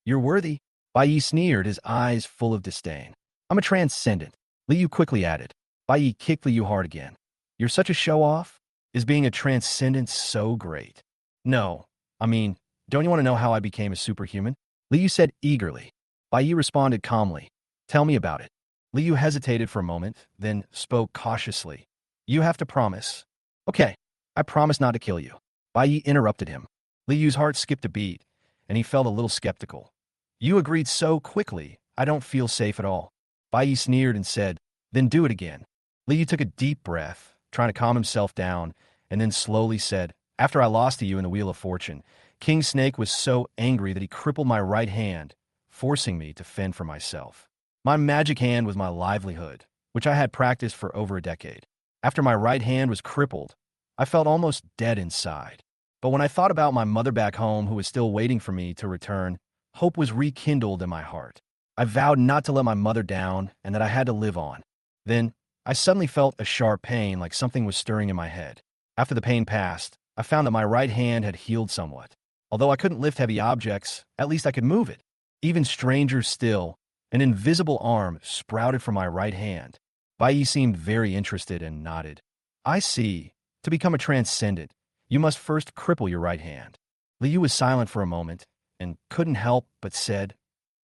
You're worthy. Bai Yi sneered, his eyes full of disdain. I'm a transcendent. Li Yu quickly added. Bai Yi kicked Li Yu hard again. You're such a show-off? Is being a transcendent so great? No. I mean, don't you want to know how I became a superhuman? Li Yu said eagerly. Bai Yi responded calmly. Tell me about it. Li Yu hesitated for a moment, then spoke cautiously. You have to promise. Okay, I promise not to kill you. Bai Yi interrupted him. Li Yu's heart skipped a beat, and he felt a little skeptical. You agreed so quickly, I don't feel safe at all. Bai Yi sneered and said, then do it again. Li Yu took a deep breath, trying to calm himself down, and then slowly said, after I lost to you in the Wheel of Fortune, King Snake was so angry that he crippled my right hand, forcing me to fend for myself. My magic hand was my livelihood, which I had practiced for over a decade. After my right hand was crippled, I felt almost dead inside. But when I thought about my mother back home who was still waiting for me to return, hope was rekindled in my heart. I vowed not to let my mother down and that I had to live on. Then, I suddenly felt a sharp pain like something was stirring in my head. After the pain passed, I found that my right hand had healed somewhat. Although I couldn't lift heavy objects, at least I could move it. Even stranger still, an invisible arm sprouted from my right hand. Bai Yi seemed very interested and nodded. I see. To become a transcendent, you must first cripple your right hand. Liu was silent for a moment and couldn't help but said,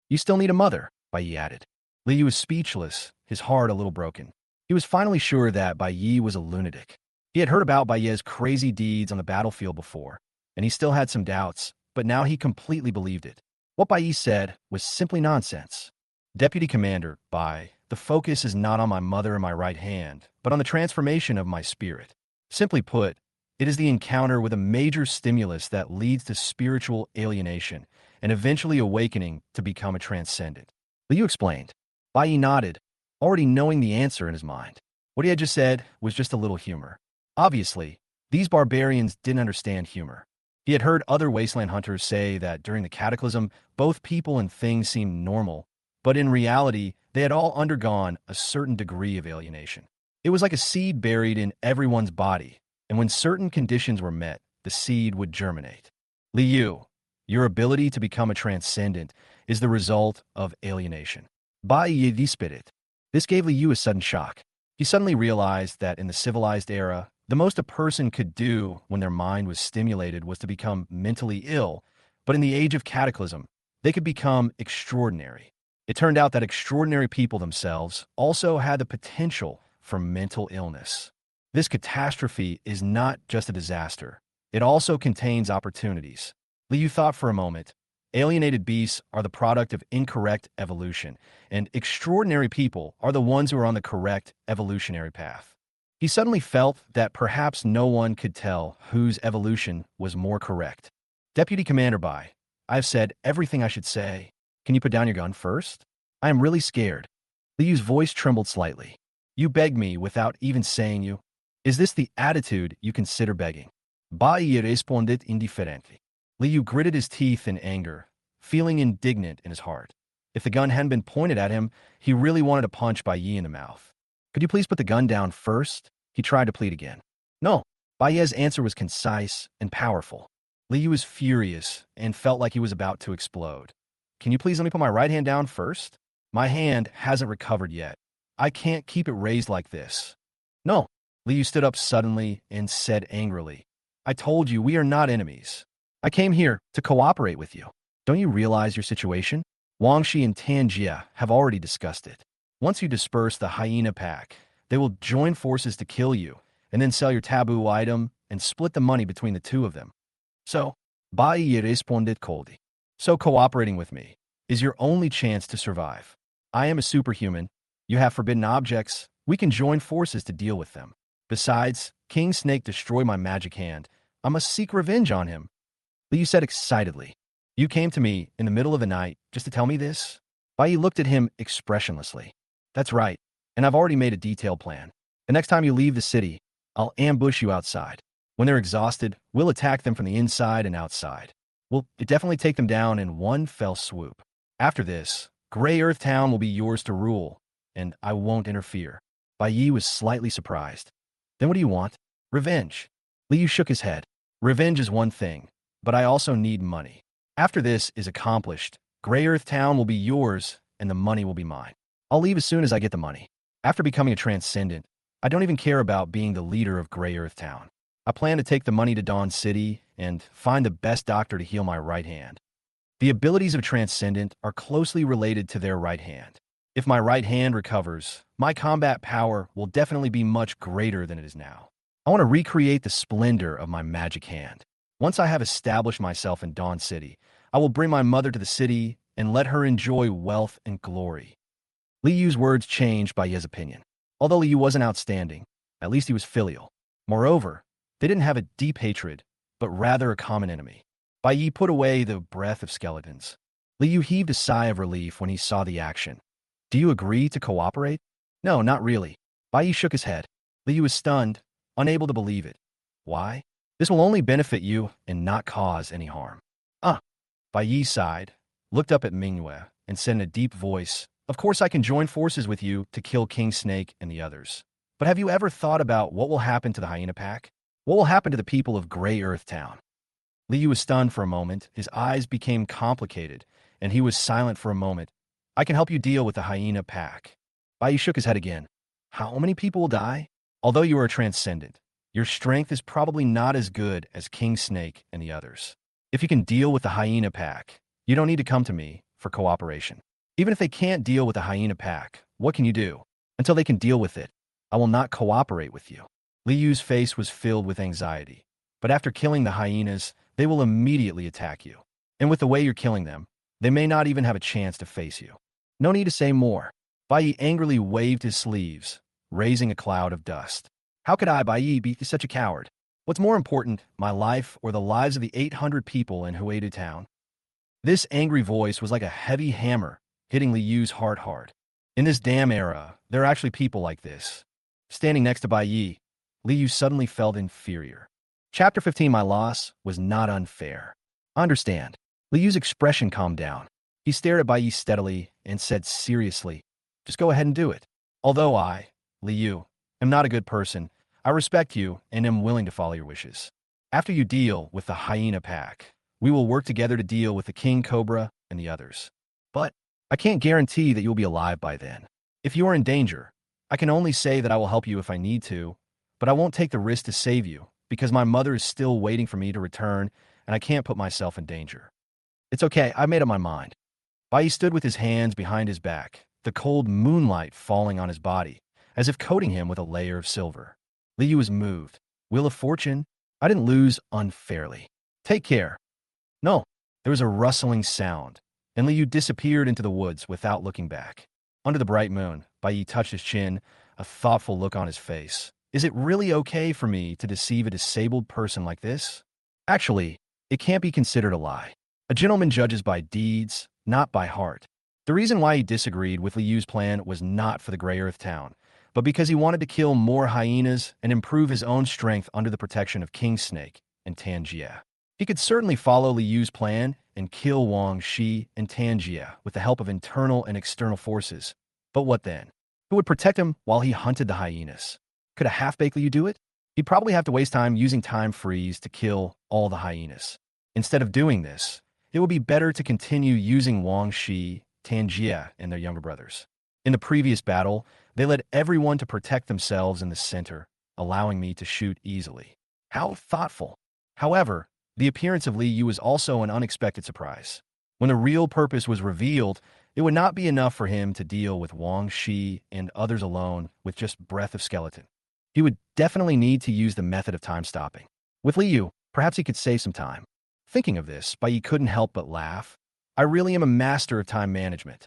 You still need a mother, Bai Yi added. Liu was speechless, his heart a little broken. He was finally sure that Bai Yi was a lunatic. He had heard about Bai Yi's crazy deeds on the battlefield before, and he still had some doubts, but now he completely believed it. What Bai Yi said was simply nonsense. Deputy Commander, Bai, the focus is not on my mother and my right hand, but on the transformation of my spirit. Simply put, it is the encounter with a major stimulus that leads to spiritual alienation and eventually awakening to become a transcendent. Liu explained. Bai Yi nodded, already knowing the answer in his mind. What he had just said was just a little humor. Obviously, these barbarians didn't understand humor. He had heard other wasteland hunters say that during the cataclysm, both people and things seemed normal, but in reality, they had all undergone a certain degree of alienation. It was like a seed buried in everyone's body, and when certain conditions were met, the seed would germinate. Liu, your ability to become a transcendent is the result of alienation. Bai Yi dispit. This gave Liu a sudden shock. He suddenly realized that in the civilized era, the most a person could do when their mind was stimulated was to become mentally ill, but in the age of cataclysm, they could become extraordinary. It turned out that extraordinary people themselves also had the potential for mental illness. This catastrophe is not just a disaster. It also contains opportunities. Liu thought for a moment. Alienated beasts are the product of incorrect evolution, and extraordinary people are the ones who are on the correct evolutionary path. He suddenly felt that perhaps no one could tell whose evolution was more correct. Deputy Commander Bai, I've said everything I should say. Can you put down your gun first? I am really scared. Liu's voice trembled slightly. You begged me without even saying you. Is this the attitude you consider begging? Bai responded indifferently. Liu gritted his teeth in anger, feeling indignant in his heart. If the gun hadn't been pointed at him, he really wanted to punch Bai Yi in the mouth. Could you please put the gun down first? He tried to plead again. No. Bai Yi's answer was concise and powerful. Liu was furious and felt like he was about to explode. Can you please let me put my right hand down first? My hand hasn't recovered yet. I can't keep it raised like this. No. Liu stood up suddenly and said angrily, I told you we are not enemies. I came here to cooperate with you. Don't you realize your situation? Wang Shi and Tan Jia have already discussed it. Once you disperse the hyena pack, they will join forces to kill you, and then sell your taboo item and split the money between the two of them. So, Bai Yi responded coldly. So cooperating with me is your only chance to survive. I am a superhuman. You have forbidden objects. We can join forces to deal with them. Besides, King Snake destroyed my magic hand. I must seek revenge on him. Liu said excitedly. You came to me in the middle of the night just to tell me this? Bai Yi looked at him expressionlessly. That's right, and I've already made a detailed plan. The next time you leave the city, I'll ambush you outside. When they're exhausted, we'll attack them from the inside and outside. We'll definitely take them down in one fell swoop. After this, Grey Earth Town will be yours to rule, and I won't interfere. Bai Yi was slightly surprised. Then what do you want? Revenge. Liu shook his head. Revenge is one thing, but I also need money. After this is accomplished, Grey Earth Town will be yours, and the money will be mine. I'll leave as soon as I get the money. After becoming a transcendent, I don't even care about being the leader of Grey Earth Town. I plan to take the money to Dawn City and find the best doctor to heal my right hand. The abilities of transcendent are closely related to their right hand. If my right hand recovers, my combat power will definitely be much greater than it is now. I want to recreate the splendor of my magic hand. Once I have established myself in Dawn City, I will bring my mother to the city and let her enjoy wealth and glory. Liu's words changed Bai Yi's opinion. Although Liu wasn't outstanding, at least he was filial. Moreover, they didn't have a deep hatred, but rather a common enemy. Bai Yi put away the breath of skeletons. Liu heaved a sigh of relief when he saw the action. Do you agree to cooperate? No, not really. Bai Yi shook his head. Liu was stunned, unable to believe it. Why? This will only benefit you and not cause any harm. Bai Yi sighed, looked up at Mingyue, and said in a deep voice, Of course I can join forces with you to kill King Snake and the others. But have you ever thought about what will happen to the hyena pack? What will happen to the people of Grey Earth Town? Li Yu was stunned for a moment. His eyes became complicated, and he was silent for a moment. I can help you deal with the hyena pack. Bai Yi shook his head again. How many people will die? Although you are a transcendent, your strength is probably not as good as King Snake and the others. If you can deal with the hyena pack, you don't need to come to me for cooperation. Even if they can't deal with the hyena pack, what can you do? Until they can deal with it, I will not cooperate with you. Li Yu's face was filled with anxiety. But after killing the hyenas, they will immediately attack you. And with the way you're killing them, they may not even have a chance to face you. No need to say more. Bai Yi angrily waved his sleeves, raising a cloud of dust. How could I, Bai Yi, be such a coward? What's more important, my life or the lives of the 800 people in Huedu town? This angry voice was like a heavy hammer, hitting Li Yu's heart hard. In this damn era, there are actually people like this. Standing next to Bai Yi, Li Yu suddenly felt inferior. Chapter 15, My Loss was not unfair. I understand. Li Yu's expression calmed down. He stared at Bai Yi steadily and said seriously, just go ahead and do it. Although I, Li Yu, am not a good person, I respect you and am willing to follow your wishes. After you deal with the hyena pack, we will work together to deal with the king cobra and the others. But I can't guarantee that you'll be alive by then. If you are in danger, I can only say that I will help you if I need to, but I won't take the risk to save you because my mother is still waiting for me to return and I can't put myself in danger. It's okay, I made up my mind. Bai Yi stood with his hands behind his back, the cold moonlight falling on his body, as if coating him with a layer of silver. Li Yu was moved. Wheel of Fortune? I didn't lose unfairly. Take care. No. There was a rustling sound, and Li Yu disappeared into the woods without looking back. Under the bright moon, Bai Yi touched his chin, a thoughtful look on his face. Is it really okay for me to deceive a disabled person like this? Actually, it can't be considered a lie. A gentleman judges by deeds, not by heart. The reason why he disagreed with Li Yu's plan was not for the Grey Earth town, but because he wanted to kill more hyenas and improve his own strength under the protection of King Snake and Tanjia. He could certainly follow Li Yu's plan and kill Wang Shi and Tanjia with the help of internal and external forces. But what then? Who would protect him while he hunted the hyenas? Could a half-baked Li Yu do it? He'd probably have to waste time using time freeze to kill all the hyenas. Instead of doing this, it would be better to continue using Wang Shi, Tanjia, and their younger brothers. In the previous battle, they led everyone to protect themselves in the center, allowing me to shoot easily. How thoughtful. However, the appearance of Li Yu was also an unexpected surprise. When the real purpose was revealed, it would not be enough for him to deal with Wang Shi and others alone with just breath of skeleton. He would definitely need to use the method of time stopping. With Li Yu, perhaps he could save some time. Thinking of this, Bai Yi couldn't help but laugh. I really am a master of time management.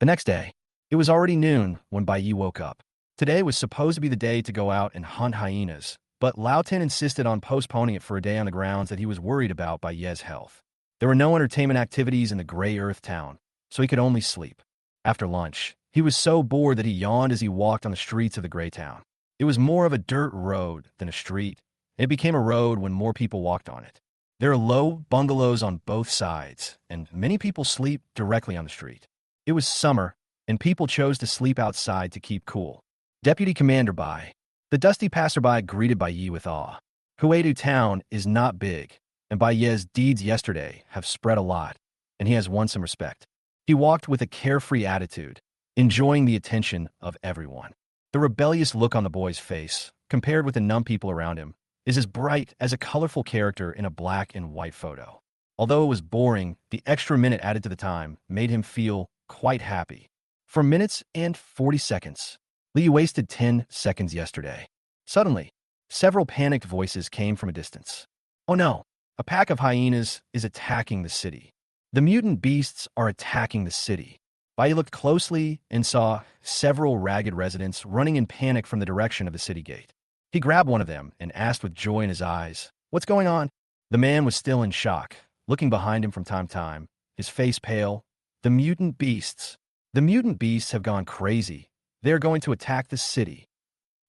The next day, it was already noon when Bai Yi woke up. Today was supposed to be the day to go out and hunt hyenas, but Lao Tin insisted on postponing it for a day on the grounds that he was worried about Bai Ye's health. There were no entertainment activities in the Grey Earth town, so he could only sleep. After lunch, he was so bored that he yawned as he walked on the streets of the Grey Town. It was more of a dirt road than a street. It became a road when more people walked on it. There are low bungalows on both sides, and many people sleep directly on the street. It was summer, and people chose to sleep outside to keep cool. Deputy Commander Bai. The dusty passerby greeted Bai Yi with awe. Huedu town is not big, and Bai Ye's deeds yesterday have spread a lot, and he has won some respect. He walked with a carefree attitude, enjoying the attention of everyone. The rebellious look on the boy's face, compared with the numb people around him, is as bright as a colorful character in a black and white photo. Although it was boring, the extra minute added to the time made him feel quite happy. For minutes and 40 seconds, Li Yu wasted 10 seconds yesterday. Suddenly, several panicked voices came from a distance. Oh no, a pack of hyenas is attacking the city. The mutant beasts are attacking the city. Bai Yi looked closely and saw several ragged residents running in panic from the direction of the city gate. He grabbed one of them and asked with joy in his eyes, "What's going on?" The man was still in shock, looking behind him from time to time, his face pale. The mutant beasts. The mutant beasts have gone crazy. They are going to attack the city.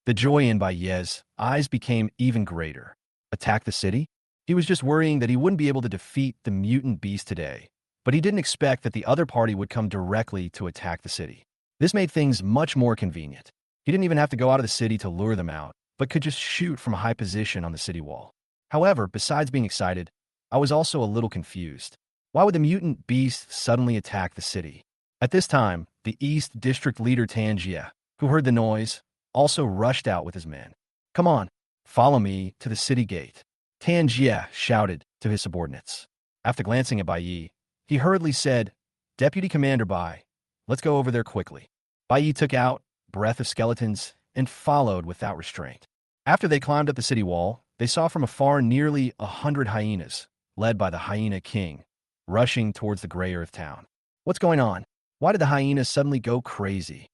The joy in Bai Ye's eyes became even greater. Attack the city? He was just worrying that he wouldn't be able to defeat the mutant beast today, but he didn't expect that the other party would come directly to attack the city. This made things much more convenient. He didn't even have to go out of the city to lure them out, but could just shoot from a high position on the city wall. However, besides being excited, I was also a little confused. Why would the mutant beast suddenly attack the city? At this time, the East District leader Tangia, who heard the noise, also rushed out with his men. Come on, follow me to the city gate. Tangia shouted to his subordinates. After glancing at Bai Yi, he hurriedly said, Deputy Commander Bai, let's go over there quickly. Bai Yi took out breath of skeletons and followed without restraint. After they climbed up the city wall, they saw from afar nearly 100 hyenas, led by the Hyena King, rushing towards the Grey Earth town. What's going on? Why did the hyenas suddenly go crazy?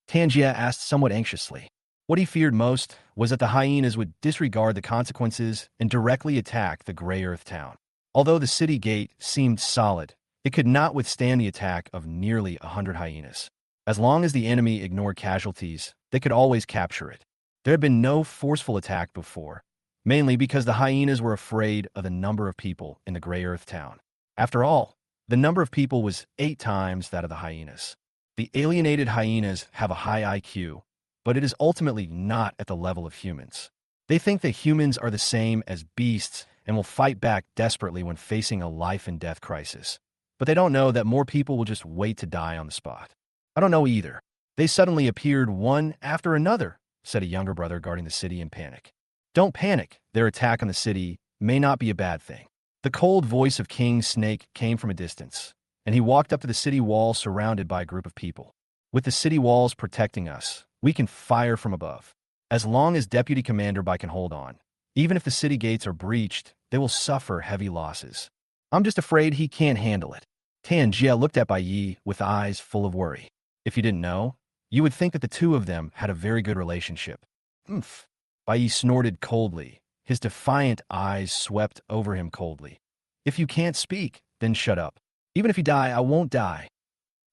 Tangia asked somewhat anxiously. What he feared most was that the hyenas would disregard the consequences and directly attack the Grey Earth town. Although the city gate seemed solid, it could not withstand the attack of nearly 100 hyenas. As long as the enemy ignored casualties, they could always capture it. There had been no forceful attack before, mainly because the hyenas were afraid of the number of people in the Grey Earth town. After all, the number of people was 8 times that of the hyenas. The alienated hyenas have a high IQ, but it is ultimately not at the level of humans. They think that humans are the same as beasts and will fight back desperately when facing a life-and-death crisis. But they don't know that more people will just wait to die on the spot. I don't know either. They suddenly appeared one after another, said a younger brother guarding the city in panic. Don't panic. Their attack on the city may not be a bad thing. The cold voice of King Snake came from a distance, and he walked up to the city wall surrounded by a group of people. With the city walls protecting us, we can fire from above. As long as Deputy Commander Bai can hold on, even if the city gates are breached, they will suffer heavy losses. I'm just afraid he can't handle it. Tangia looked at Bai Yi with eyes full of worry. If you didn't know, you would think that the two of them had a very good relationship. Oomph. Bai Yi snorted coldly. His defiant eyes swept over him coldly. If you can't speak, then shut up. Even if you die, I won't die.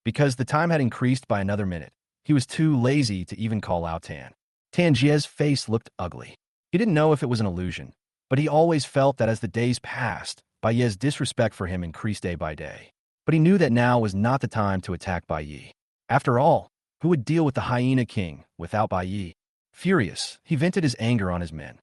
Because the time had increased by another minute, he was too lazy to even call out Tan. Tangia's face looked ugly. He didn't know if it was an illusion, but he always felt that as the days passed, Bai Yi's disrespect for him increased day by day. But he knew that now was not the time to attack Bai Yi. After all, who would deal with the Hyena King without Bai Yi? Furious, he vented his anger on his men.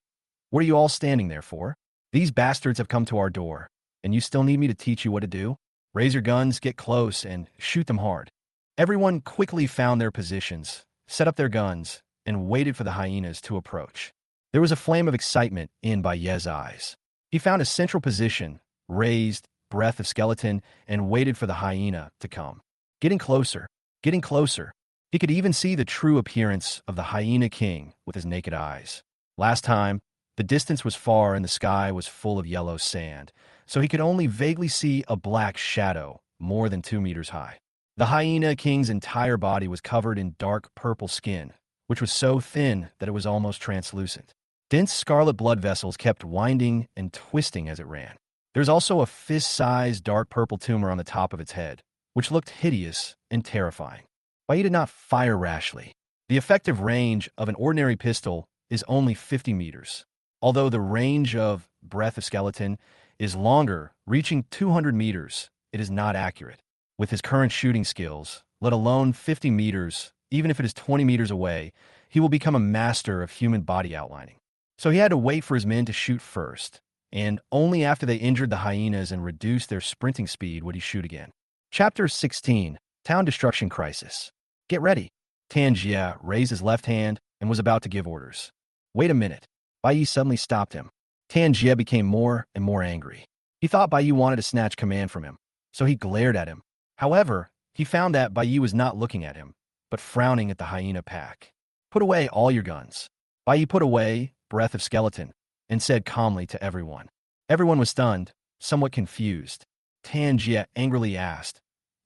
What are you all standing there for? These bastards have come to our door, and you still need me to teach you what to do? Raise your guns, get close, and shoot them hard. Everyone quickly found their positions, set up their guns, and waited for the hyenas to approach. There was a flame of excitement in Bai Yi's eyes. He found a central position, raised, breath of skeleton, and waited for the hyena to come. Getting closer, getting closer. He could even see the true appearance of the Hyena King with his naked eyes. Last time, the distance was far and the sky was full of yellow sand, so he could only vaguely see a black shadow more than 2 meters high. The Hyena King's entire body was covered in dark purple skin, which was so thin that it was almost translucent. Dense scarlet blood vessels kept winding and twisting as it ran. There was also a fist-sized dark purple tumor on the top of its head, which looked hideous and terrifying. Bai Yi did not fire rashly. The effective range of an ordinary pistol is only 50 meters. Although the range of breath of skeleton is longer, reaching 200 meters, it is not accurate. With his current shooting skills, let alone 50 meters, even if it is 20 meters away, he will become a master of human body outlining. So he had to wait for his men to shoot first, and only after they injured the hyenas and reduced their sprinting speed would he shoot again. Chapter 16, Town Destruction Crisis. Get ready. Tangia raised his left hand and was about to give orders. Wait a minute. Bai Yi suddenly stopped him. Tangia became more and more angry. He thought Bai Yi wanted to snatch command from him, so he glared at him. However, he found that Bai Yi was not looking at him, but frowning at the hyena pack. Put away all your guns. Bai Yi put away breath of skeleton and said calmly to everyone. Everyone was stunned, somewhat confused. Tangia angrily asked,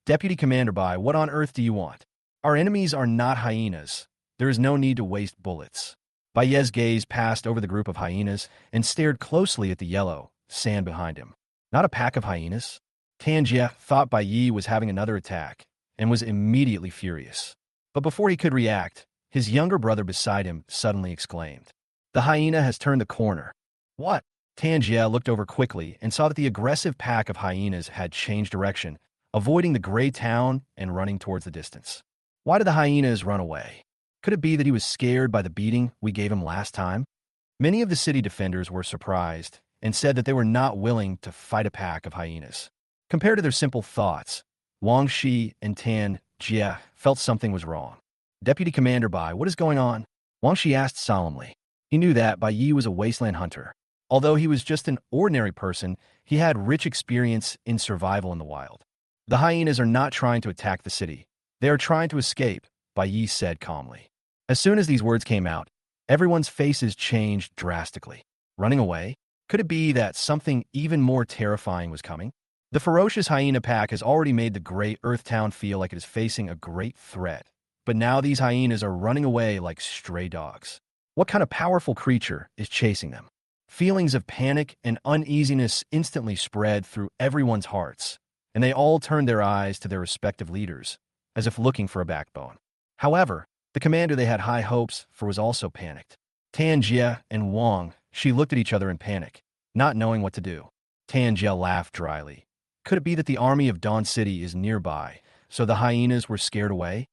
Deputy Commander Bai, what on earth do you want? Our enemies are not hyenas. There is no need to waste bullets. Bai Yi's gaze passed over the group of hyenas and stared closely at the yellow sand behind him. Not a pack of hyenas? Tangia thought Bai Yi was having another attack and was immediately furious. But before he could react, his younger brother beside him suddenly exclaimed, The hyena has turned the corner. What? Tangia looked over quickly and saw that the aggressive pack of hyenas had changed direction, avoiding the gray town and running towards the distance. Why did the hyenas run away? Could it be that he was scared by the beating we gave him last time? Many of the city defenders were surprised, and said that they were not willing to fight a pack of hyenas. Compared to their simple thoughts, Wang Shi and Tan Jie felt something was wrong. Deputy Commander Bai, what is going on? Wang Shi asked solemnly. He knew that Bai Yi was a wasteland hunter. Although he was just an ordinary person, he had rich experience in survival in the wild. The hyenas are not trying to attack the city. They are trying to escape, Bai Yi said calmly. As soon as these words came out, everyone's faces changed drastically. Running away? Could it be that something even more terrifying was coming? The ferocious hyena pack has already made the great Earth Town feel like it is facing a great threat. But now these hyenas are running away like stray dogs. What kind of powerful creature is chasing them? Feelings of panic and uneasiness instantly spread through everyone's hearts, and they all turned their eyes to their respective leaders, as if looking for a backbone. However, the commander they had high hopes for was also panicked. Tan Jie and Wang Shi looked at each other in panic, not knowing what to do. Tan Jie laughed dryly. Could it be that the army of Dawn City is nearby, so the hyenas were scared away?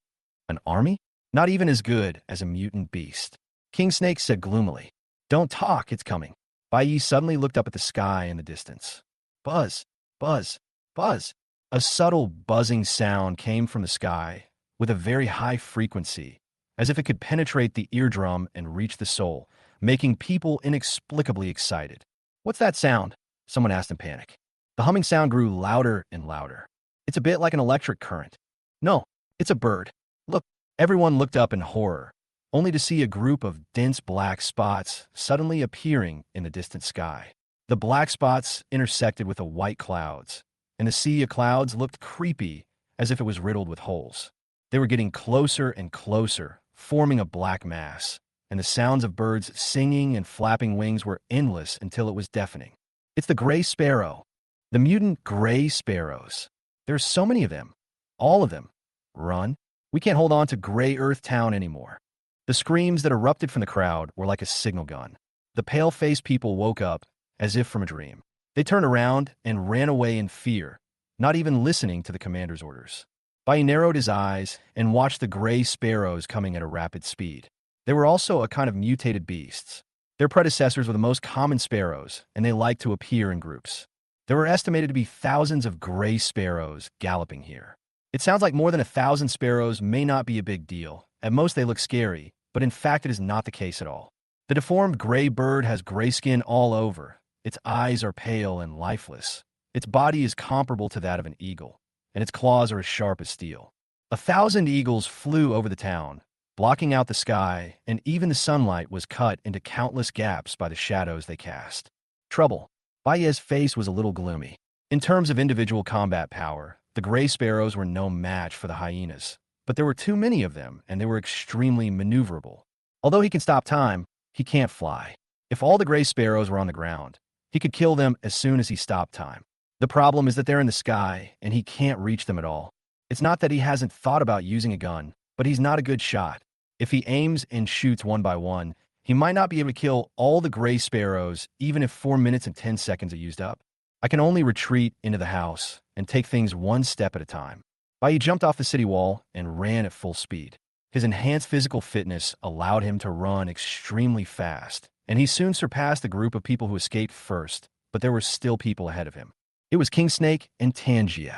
An army? Not even as good as a mutant beast. King Snake said gloomily. Don't talk, it's coming. Bai Yi suddenly looked up at the sky in the distance. Buzz, buzz, buzz. A subtle buzzing sound came from the sky with a very high frequency, as if it could penetrate the eardrum and reach the soul, making people inexplicably excited. What's that sound? Someone asked in panic. The humming sound grew louder and louder. It's a bit like an electric current. No, it's a bird. Look, everyone looked up in horror, only to see a group of dense black spots suddenly appearing in the distant sky. The black spots intersected with the white clouds, and the sea of clouds looked creepy as if it was riddled with holes. They were getting closer and closer, forming a black mass, and the sounds of birds singing and flapping wings were endless until it was deafening. It's the gray sparrow. The mutant gray sparrows. There's so many of them. All of them. Run. We can't hold on to Gray Earth Town anymore. The screams that erupted from the crowd were like a signal gun. The pale-faced people woke up as if from a dream. They turned around and ran away in fear, not even listening to the commander's orders. Bai narrowed his eyes and watched the gray sparrows coming at a rapid speed. They were also a kind of mutated beasts. Their predecessors were the most common sparrows, and they liked to appear in groups. There were estimated to be thousands of gray sparrows galloping here. It sounds like more than 1,000 sparrows may not be a big deal. At most they look scary, but in fact it is not the case at all. The deformed gray bird has gray skin all over. Its eyes are pale and lifeless. Its body is comparable to that of an eagle, and its claws are as sharp as steel. 1,000 eagles flew over the town, blocking out the sky, and even the sunlight was cut into countless gaps by the shadows they cast. Trouble. Baiye's face was a little gloomy. In terms of individual combat power, the gray sparrows were no match for the hyenas, but there were too many of them, and they were extremely maneuverable. Although he can stop time, he can't fly. If all the gray sparrows were on the ground, he could kill them as soon as he stopped time. The problem is that they're in the sky, and he can't reach them at all. It's not that he hasn't thought about using a gun, but he's not a good shot. If he aims and shoots one by one, he might not be able to kill all the gray sparrows, even if 4 minutes and 10 seconds are used up. I can only retreat into the house and take things one step at a time. Bai jumped off the city wall and ran at full speed. His enhanced physical fitness allowed him to run extremely fast, and he soon surpassed the group of people who escaped first, but there were still people ahead of him. It was King Snake and Tan Jie.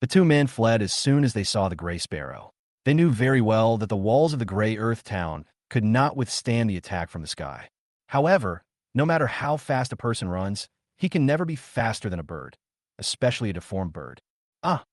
The two men fled as soon as they saw the gray sparrow. They knew very well that the walls of the Gray Earth Town could not withstand the attack from the sky. However, no matter how fast a person runs, he can never be faster than a bird, especially a deformed bird. Ah!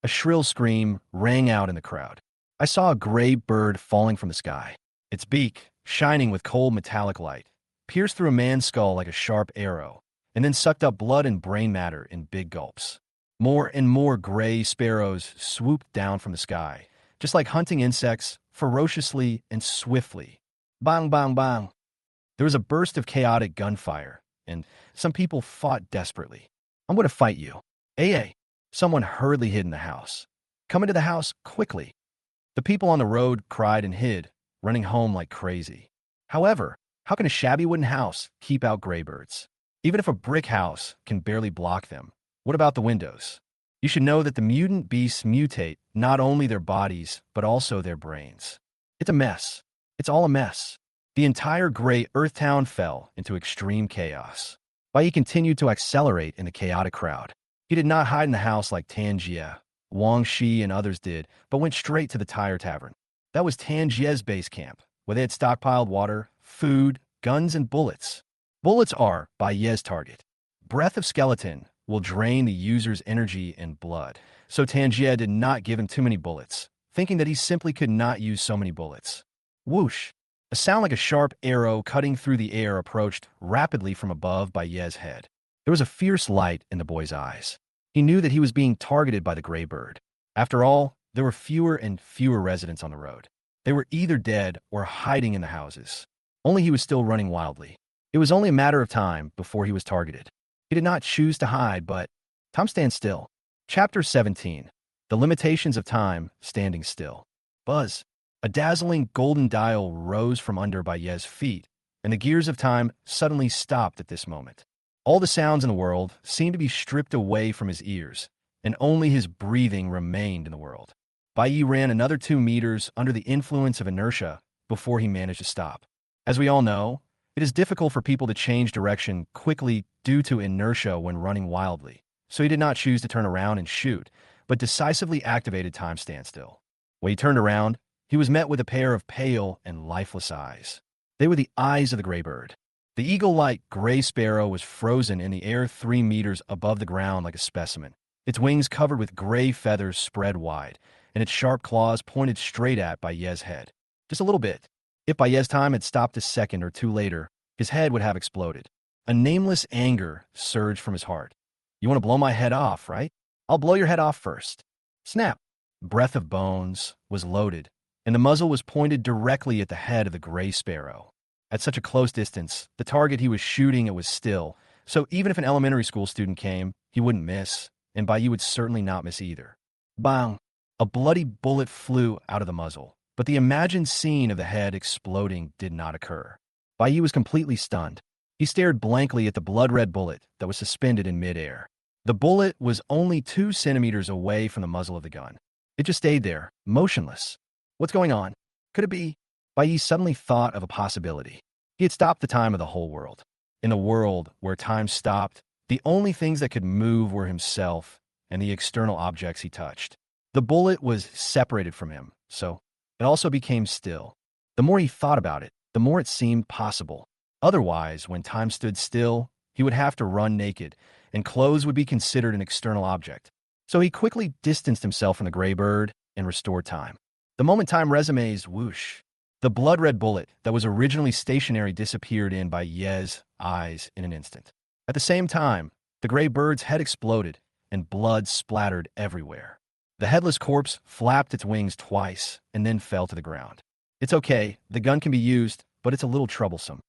A shrill scream rang out in the crowd. I saw a gray bird falling from the sky. Its beak, shining with cold metallic light, pierced through a man's skull like a sharp arrow, and then sucked up blood and brain matter in big gulps. More and more gray sparrows swooped down from the sky, just like hunting insects, ferociously and swiftly. Bang, bang, bang. There was a burst of chaotic gunfire, and some people fought desperately. I'm going to fight you. AA. Someone hurriedly hid in the house. Come into the house quickly. The people on the road cried and hid, running home like crazy. However, how can a shabby wooden house keep out gray birds? Even if a brick house can barely block them, what about the windows? You should know that the mutant beasts mutate not only their bodies, but also their brains. It's a mess. It's all a mess. The entire Gray Earth Town fell into extreme chaos. Bai Yi continued to accelerate in the chaotic crowd. He did not hide in the house like Tan Jie, Wang Shi, and others did, but went straight to the Tire Tavern. That was Tan Jie's base camp, where they had stockpiled water, food, guns, and bullets. Bullets are Bai Yi's target. Breath of Skeleton will drain the user's energy and blood, so Tan Jie did not give him too many bullets, thinking that he simply could not use so many bullets. Whoosh! A sound like a sharp arrow cutting through the air approached rapidly from above Bai Yi's head. There was a fierce light in the boy's eyes. He knew that he was being targeted by the gray bird. After all, there were fewer and fewer residents on the road. They were either dead or hiding in the houses. Only he was still running wildly. It was only a matter of time before he was targeted. He did not choose to hide, but time stands still. Chapter 17. The Limitations of Time Standing Still. Buzz. A dazzling golden dial rose from under Bai Yi's feet, and the gears of time suddenly stopped at this moment. All the sounds in the world seemed to be stripped away from his ears, and only his breathing remained in the world. Bai Yi ran another 2 meters under the influence of inertia before he managed to stop. As we all know, it is difficult for people to change direction quickly due to inertia when running wildly, so he did not choose to turn around and shoot, but decisively activated time standstill. When he turned around, he was met with a pair of pale and lifeless eyes. They were the eyes of the gray bird. The eagle-like gray sparrow was frozen in the air 3 meters above the ground like a specimen, its wings covered with gray feathers spread wide, and its sharp claws pointed straight at Bai Yi's head. Just a little bit. If Bai Yi's time had stopped a second or two later, his head would have exploded. A nameless anger surged from his heart. You want to blow my head off, right? I'll blow your head off first. Snap. Breath of Bones was loaded, and the muzzle was pointed directly at the head of the gray sparrow. At such a close distance, the target he was shooting it was still, so even if an elementary school student came, he wouldn't miss, and Bai Yi would certainly not miss either. Bang! A bloody bullet flew out of the muzzle, but the imagined scene of the head exploding did not occur. Bai Yi was completely stunned. He stared blankly at the blood-red bullet that was suspended in midair. The bullet was only 2 centimeters away from the muzzle of the gun. It just stayed there, motionless. What's going on? Could it be? Bai Yi suddenly thought of a possibility. He had stopped the time of the whole world. In a world where time stopped, the only things that could move were himself and the external objects he touched. The bullet was separated from him, so it also became still. The more he thought about it, the more it seemed possible. Otherwise, when time stood still, he would have to run naked, and clothes would be considered an external object. So he quickly distanced himself from the gray bird and restored time. The moment time resumes whoosh. The blood-red bullet that was originally stationary disappeared in Bai Yi's eyes in an instant. At the same time, the gray bird's head exploded, and blood splattered everywhere. The headless corpse flapped its wings twice and then fell to the ground. It's okay, the gun can be used, but it's a little troublesome.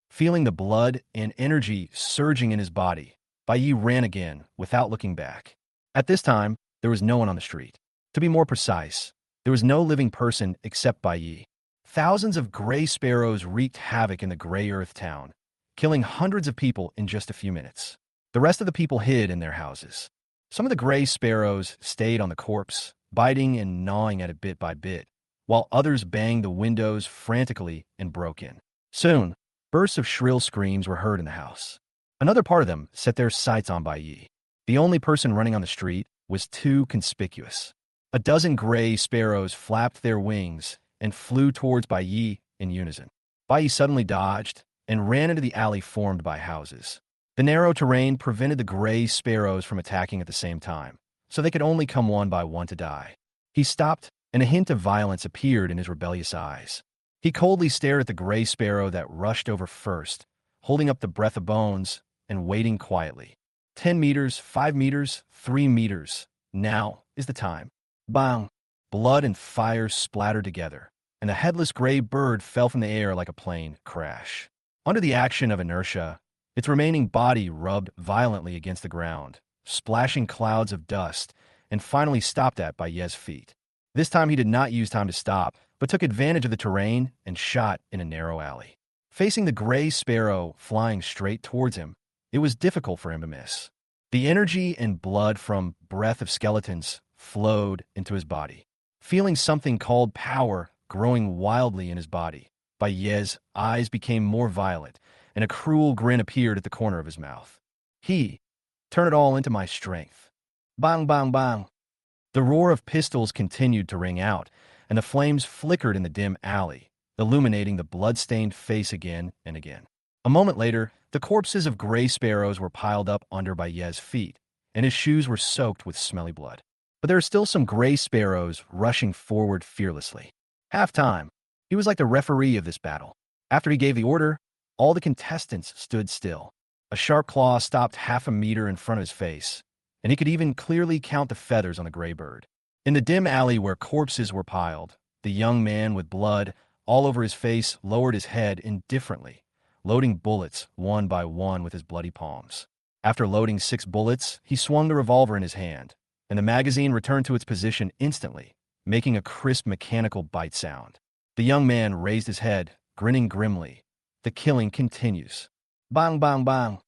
Feeling the blood and energy surging in his body, Bai Yi ran again without looking back. At this time, there was no one on the street. To be more precise, there was no living person except Bai Yi. Thousands of gray sparrows wreaked havoc in the gray earth town, killing hundreds of people in just a few minutes. The rest of the people hid in their houses. Some of the gray sparrows stayed on the corpse, biting and gnawing at it bit by bit, while others banged the windows frantically and broke in. Soon, bursts of shrill screams were heard in the house. Another part of them set their sights on Bai Yi. The only person running on the street was too conspicuous. A dozen gray sparrows flapped their wings and flew towards Bai Yi in unison. Bai Yi suddenly dodged and ran into the alley formed by houses. The narrow terrain prevented the gray sparrows from attacking at the same time, so they could only come one by one to die. He stopped, and a hint of violence appeared in his rebellious eyes. He coldly stared at the gray sparrow that rushed over first, holding up the breath of bones and waiting quietly. 10 meters, 5 meters, 3 meters. Now is the time. Bang! Blood and fire splattered together, and the headless gray bird fell from the air like a plane crash. Under the action of inertia, its remaining body rubbed violently against the ground, splashing clouds of dust, and finally stopped at Bai Yi's feet. This time he did not use time to stop, but took advantage of the terrain and shot in a narrow alley. Facing the gray sparrow flying straight towards him, it was difficult for him to miss. The energy and blood from Breath of Skeletons flowed into his body. Feeling something called power growing wildly in his body, Bai Yi's eyes became more violet, and a cruel grin appeared at the corner of his mouth. He, turn it all into my strength. Bang, bang, bang. The roar of pistols continued to ring out, and the flames flickered in the dim alley, illuminating the blood-stained face again and again. A moment later, the corpses of gray sparrows were piled up under Bayez's feet, and his shoes were soaked with smelly blood. But there are still some gray sparrows rushing forward fearlessly. Half-time. He was like the referee of this battle. After he gave the order, all the contestants stood still. A sharp claw stopped half a meter in front of his face, and he could even clearly count the feathers on the gray bird. In the dim alley where corpses were piled, the young man with blood all over his face lowered his head indifferently, loading bullets one by one with his bloody palms. After loading 6 bullets, he swung the revolver in his hand, and the magazine returned to its position instantly, making a crisp mechanical bite sound. The young man raised his head, grinning grimly. The killing continues. Bang, bang, bang.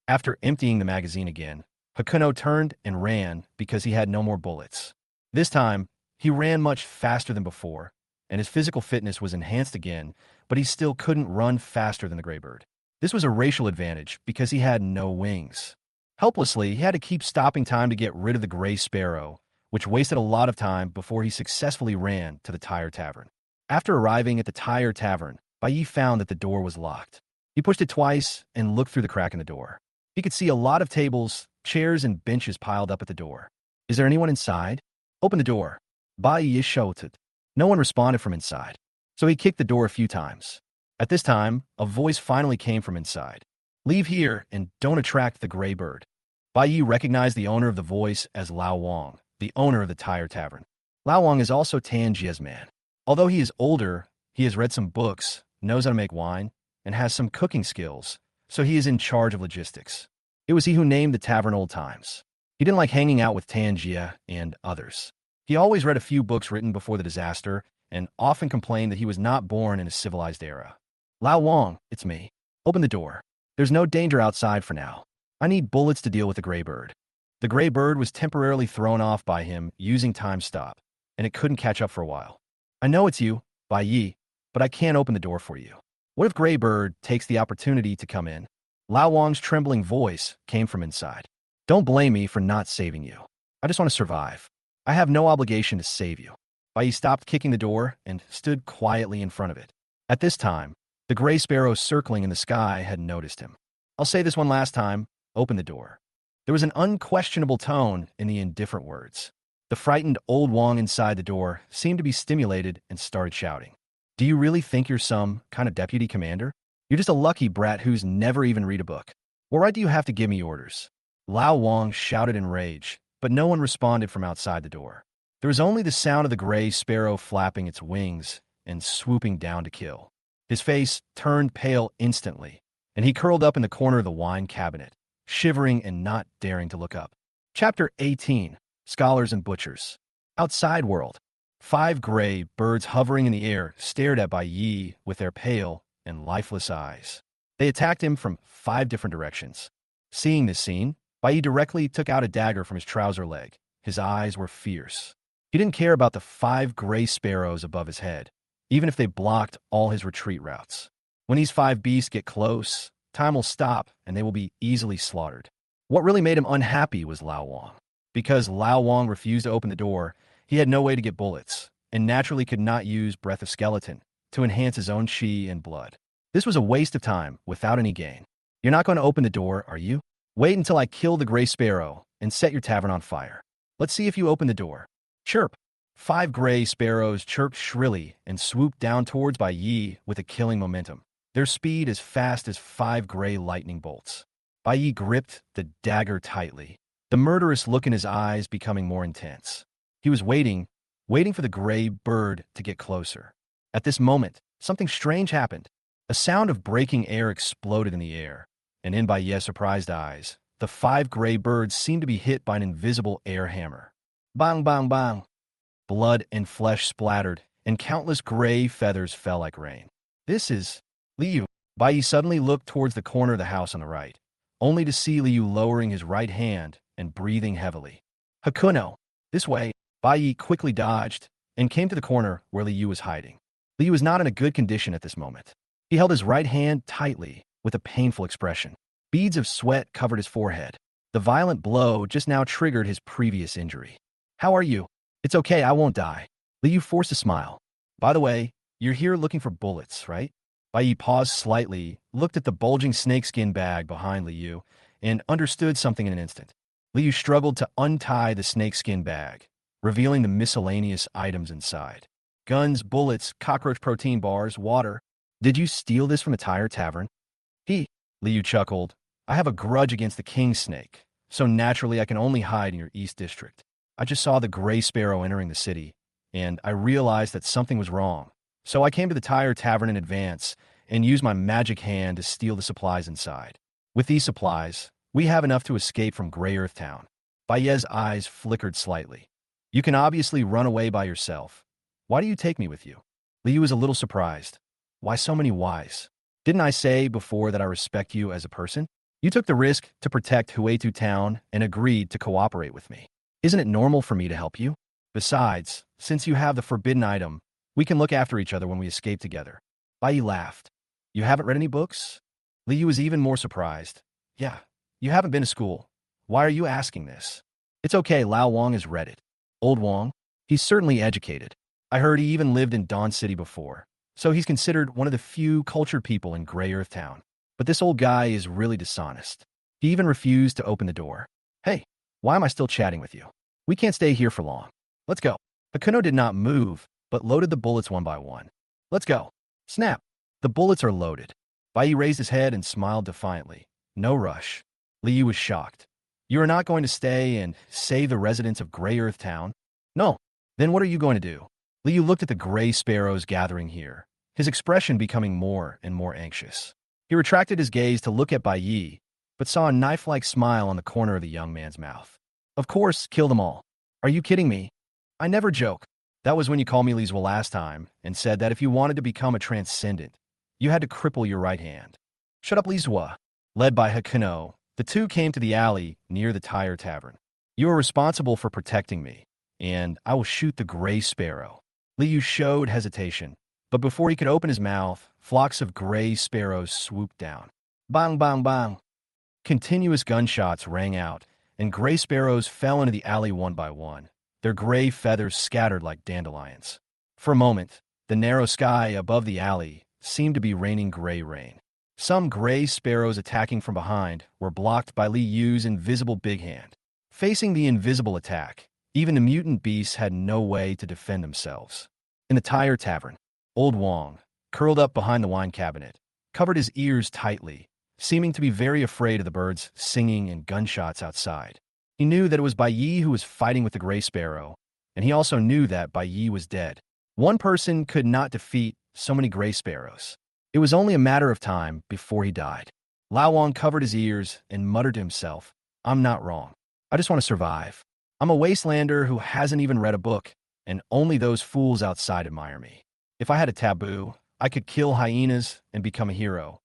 After emptying the magazine again, Hakuno turned and ran because he had no more bullets. This time, he ran much faster than before, and his physical fitness was enhanced again, but he still couldn't run faster than the graybird. This was a racial advantage because he had no wings. Helplessly, he had to keep stopping time to get rid of the gray sparrow, which wasted a lot of time before he successfully ran to the Tire Tavern. After arriving at the Tire Tavern, Bai found that the door was locked. He pushed it twice and looked through the crack in the door. He could see a lot of tables, chairs, and benches piled up at the door. Is there anyone inside? Open the door. Bai shouted. No one responded from inside, so he kicked the door a few times. At this time, a voice finally came from inside. Leave here and don't attract the gray bird. Bai recognized the owner of the voice as Lao Wang, the owner of the Tire Tavern. Lao Wang is also Tan Jie's man. Although he is older, he has read some books, knows how to make wine, and has some cooking skills, so he is in charge of logistics. It was he who named the tavern Old Times. He didn't like hanging out with Tan Jie and others. He always read a few books written before the disaster and often complained that he was not born in a civilized era. Lao Wang, it's me. Open the door. There's no danger outside for now. I need bullets to deal with the gray bird. The gray bird was temporarily thrown off by him using time stop, and it couldn't catch up for a while. I know it's you, Bai Yi, but I can't open the door for you. What if Gray Bird takes the opportunity to come in? Lao Wang's trembling voice came from inside. Don't blame me for not saving you. I just want to survive. I have no obligation to save you. Bai Yi stopped kicking the door and stood quietly in front of it. At this time, the gray sparrows circling in the sky had noticed him. I'll say this one last time. Open the door. There was an unquestionable tone in the indifferent words. The frightened old Wang inside the door seemed to be stimulated and started shouting. Do you really think you're some kind of deputy commander? You're just a lucky brat who's never even read a book. What right do you have to give me orders? Lao Wang shouted in rage, but no one responded from outside the door. There was only the sound of the gray sparrow flapping its wings and swooping down to kill. His face turned pale instantly, and he curled up in the corner of the wine cabinet, shivering and not daring to look up. Chapter 18. Scholars and Butchers. Outside world. 5 gray birds hovering in the air stared at Bai Yi with their pale and lifeless eyes. They attacked him from 5 different directions. Seeing this scene, Bai Yi directly took out a dagger from his trouser leg. His eyes were fierce. He didn't care about the 5 gray sparrows above his head, even if they blocked all his retreat routes. When these 5 beasts get close, time will stop and they will be easily slaughtered. What really made him unhappy was Lao Wang. Because Lao Wang refused to open the door, he had no way to get bullets, and naturally could not use Breath of Skeleton to enhance his own chi and blood. This was a waste of time without any gain. You're not going to open the door, are you? Wait until I kill the gray sparrow and set your tavern on fire. Let's see if you open the door. Chirp. 5 gray sparrows chirped shrilly and swooped down towards Bai Yi with a killing momentum. Their speed as fast as 5 gray lightning bolts. Bai Yi gripped the dagger tightly, the murderous look in his eyes becoming more intense. He was waiting for the gray bird to get closer. At this moment, something strange happened. A sound of breaking air exploded in the air, and in Bai Yi's surprised eyes, the 5 gray birds seemed to be hit by an invisible air hammer. Bang, bang, bang. Blood and flesh splattered, and countless gray feathers fell like rain. This is Liu. Bai Yi suddenly looked towards the corner of the house on the right, only to see Liu lowering his right hand and breathing heavily. Hakuno, this way. Bai Yi quickly dodged and came to the corner where Liu was hiding. Liu was not in a good condition at this moment. He held his right hand tightly with a painful expression. Beads of sweat covered his forehead. The violent blow just now triggered his previous injury. How are you? It's okay, I won't die. Liu forced a smile. By the way, you're here looking for bullets, right? Bai paused slightly, looked at the bulging snakeskin bag behind Liu, and understood something in an instant. Liu struggled to untie the snakeskin bag, revealing the miscellaneous items inside. Guns, bullets, cockroach protein bars, water. Did you steal this from a tire tavern? Liu chuckled. I have a grudge against the king snake, so naturally I can only hide in your East District. I just saw the gray sparrow entering the city, and I realized that something was wrong. So I came to the tire tavern in advance and used my magic hand to steal the supplies inside. With these supplies, we have enough to escape from Gray Earth Town. Baye's eyes flickered slightly. You can obviously run away by yourself. Why do you take me with you? Liu was a little surprised. Why so many whys? Didn't I say before that I respect you as a person? You took the risk to protect Huetu Town and agreed to cooperate with me. Isn't it normal for me to help you? Besides, since you have the forbidden item, we can look after each other when we escape together. Bai laughed. You haven't read any books? Liu was even more surprised. Yeah, you haven't been to school. Why are you asking this? It's okay, Lao Wang has read it. Old Wang? He's certainly educated. I heard he even lived in Dawn City before, so he's considered one of the few cultured people in Gray Earth Town. But this old guy is really dishonest. He even refused to open the door. Hey, why am I still chatting with you? We can't stay here for long. Let's go. Hakuno did not move, but loaded the bullets one by one. Let's go. Snap. The bullets are loaded. Bai raised his head and smiled defiantly. No rush. Liu was shocked. You are not going to stay and save the residents of Gray Earth Town? No. Then what are you going to do? Liu looked at the gray sparrows gathering here, his expression becoming more and more anxious. He retracted his gaze to look at Bai, but saw a knife-like smile on the corner of the young man's mouth. Of course, kill them all. Are you kidding me? I never joke. That was when you called me Lizwa last time and said that if you wanted to become a transcendent, you had to cripple your right hand. Shut up, Lizwa. Led by Hakuno, the two came to the alley near the tire tavern. You are responsible for protecting me, and I will shoot the gray sparrow. Liu showed hesitation, but before he could open his mouth, flocks of gray sparrows swooped down. Bang, bang, bang. Continuous gunshots rang out, and gray sparrows fell into the alley one by one, their gray feathers scattered like dandelions. For a moment, the narrow sky above the alley seemed to be raining gray rain. Some gray sparrows attacking from behind were blocked by Liu's invisible big hand. Facing the invisible attack, even the mutant beasts had no way to defend themselves. In the tire tavern, Old Wang, curled up behind the wine cabinet, covered his ears tightly, seeming to be very afraid of the birds singing and gunshots outside. He knew that it was Bai Yi who was fighting with the gray sparrow, and he also knew that Bai Yi was dead. One person could not defeat so many gray sparrows. It was only a matter of time before he died. Lao Wang covered his ears and muttered to himself, I'm not wrong. I just want to survive. I'm a wastelander who hasn't even read a book, and only those fools outside admire me. If I had a taboo, I could kill hyenas and become a hero.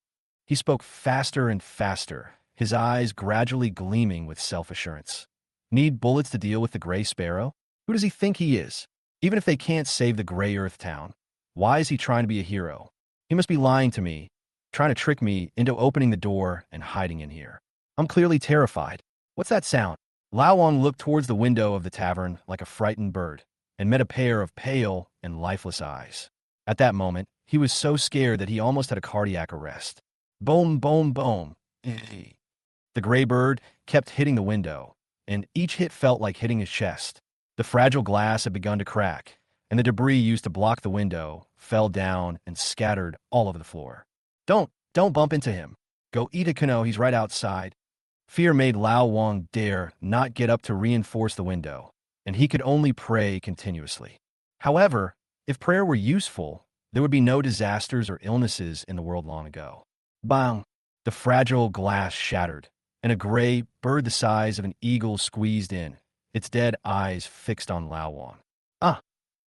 He spoke faster and faster, his eyes gradually gleaming with self-assurance. Need bullets to deal with the gray sparrow? Who does he think he is? Even if they can't save the Gray Earth Town, why is he trying to be a hero? He must be lying to me, trying to trick me into opening the door and hiding in here. I'm clearly terrified. What's that sound? Lao Wang looked towards the window of the tavern like a frightened bird and met a pair of pale and lifeless eyes. At that moment, he was so scared that he almost had a cardiac arrest. Boom, boom, boom. The gray bird kept hitting the window, and each hit felt like hitting his chest. The fragile glass had begun to crack, and the debris used to block the window fell down and scattered all over the floor. Don't bump into him. Go eat a Kano, he's right outside. Fear made Lao Wang dare not get up to reinforce the window, and he could only pray continuously. However, if prayer were useful, there would be no disasters or illnesses in the world long ago. Bang! The fragile glass shattered, and a gray bird the size of an eagle squeezed in, its dead eyes fixed on Lao Wang. Ah!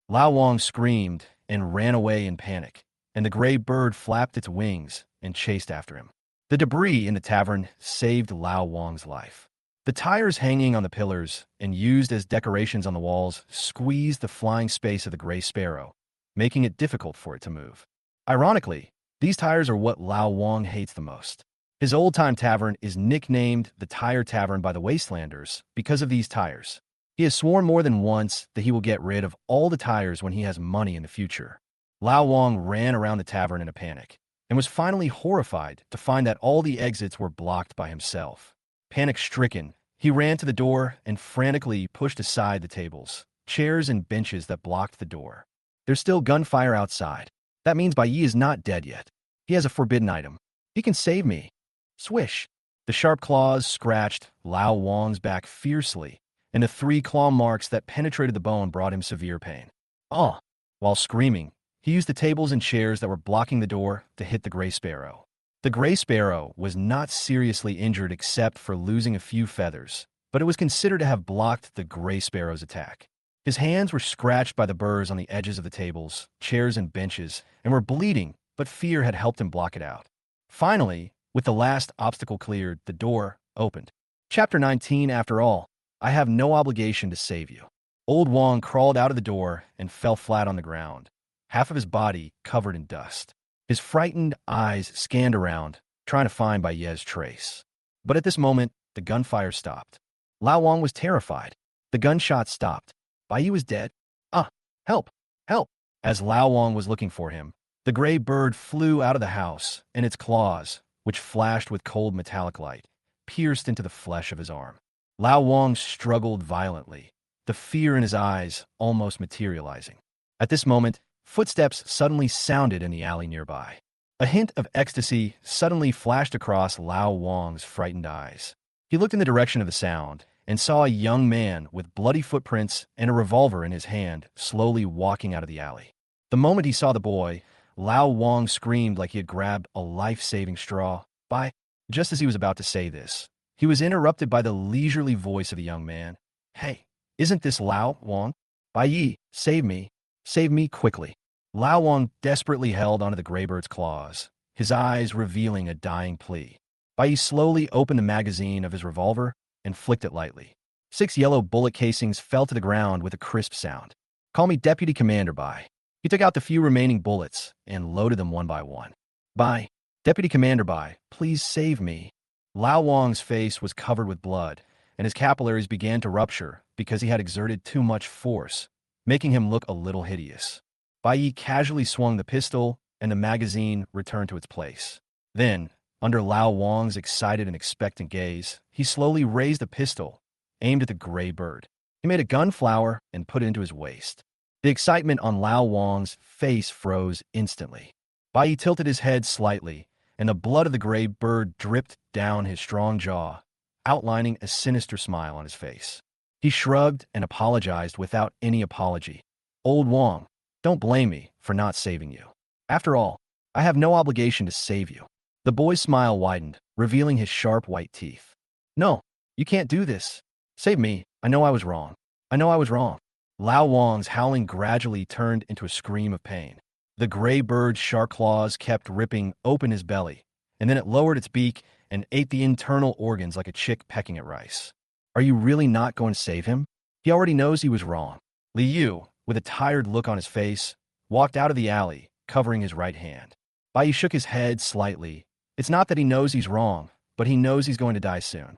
Lao Wang screamed and ran away in panic, and the gray bird flapped its wings and chased after him. The debris in the tavern saved Lao Wang's life. The tires hanging on the pillars and used as decorations on the walls squeezed the flying space of the gray sparrow, making it difficult for it to move. Ironically, These tires are what Lao Wang hates the most. His old-time tavern is nicknamed the Tire Tavern by the Wastelanders because of these tires. He has sworn more than once that he will get rid of all the tires when he has money in the future. Lao Wang ran around the tavern in a panic and was finally horrified to find that all the exits were blocked by himself. Panic-stricken, he ran to the door and frantically pushed aside the tables, chairs, and benches that blocked the door. There's still gunfire outside. That means Bai Yi is not dead yet. He has a forbidden item. He can save me. Swish! The sharp claws scratched Lao Wang's back fiercely, and the 3 claw marks that penetrated the bone brought him severe pain. Oh! While screaming, he used the tables and chairs that were blocking the door to hit the gray sparrow. The gray sparrow was not seriously injured except for losing a few feathers, but it was considered to have blocked the gray sparrow's attack. His hands were scratched by the burrs on the edges of the tables, chairs, and benches, and were bleeding, but fear had helped him block it out. Finally, with the last obstacle cleared, the door opened. Chapter 19. After all, I have no obligation to save you. Old Wang crawled out of the door and fell flat on the ground, half of his body covered in dust. His frightened eyes scanned around, trying to find Bai Ye's trace. But at this moment, the gunfire stopped. Lao Wang was terrified. The gunshot stopped. Bai Yi was dead. Ah! Help! Help! As Lao Wang was looking for him, the gray bird flew out of the house, and its claws, which flashed with cold metallic light, pierced into the flesh of his arm. Lao Wang struggled violently, the fear in his eyes almost materializing. At this moment, footsteps suddenly sounded in the alley nearby. A hint of ecstasy suddenly flashed across Lao Wang's frightened eyes. He looked in the direction of the sound and saw a young man with bloody footprints and a revolver in his hand slowly walking out of the alley. The moment he saw the boy, Lao Wang screamed like he had grabbed a life-saving straw. By just as he was about to say this, he was interrupted by the leisurely voice of a young man. Hey, isn't this Lao Wang? Bai Yi, save me. Save me quickly. Lao Wang desperately held onto the graybird's claws, his eyes revealing a dying plea. Bai Yi slowly opened the magazine of his revolver and flicked it lightly. 6 yellow bullet casings fell to the ground with a crisp sound. Call me Deputy Commander Bai. He took out the few remaining bullets and loaded them one by one. Bai, Deputy Commander Bai, please save me. Lao Wang's face was covered with blood, and his capillaries began to rupture because he had exerted too much force, making him look a little hideous. Bai Yi casually swung the pistol, and the magazine returned to its place. Then, under Lao Wang's excited and expectant gaze, he slowly raised the pistol, aimed at the gray bird. He made a gunflower and put it into his waist. The excitement on Lao Wang's face froze instantly. Bai Yi tilted his head slightly, and the blood of the gray bird dripped down his strong jaw, outlining a sinister smile on his face. He shrugged and apologized without any apology. Old Wang, don't blame me for not saving you. After all, I have no obligation to save you. The boy's smile widened, revealing his sharp white teeth. No, you can't do this. Save me. I know I was wrong. I know I was wrong. Lao Wang's howling gradually turned into a scream of pain. The gray bird's sharp claws kept ripping open his belly, and then it lowered its beak and ate the internal organs like a chick pecking at rice. Are you really not going to save him? He already knows he was wrong. Li Yu, with a tired look on his face, walked out of the alley, covering his right hand. Bai Yi shook his head slightly. It's not that he knows he's wrong, but he knows he's going to die soon.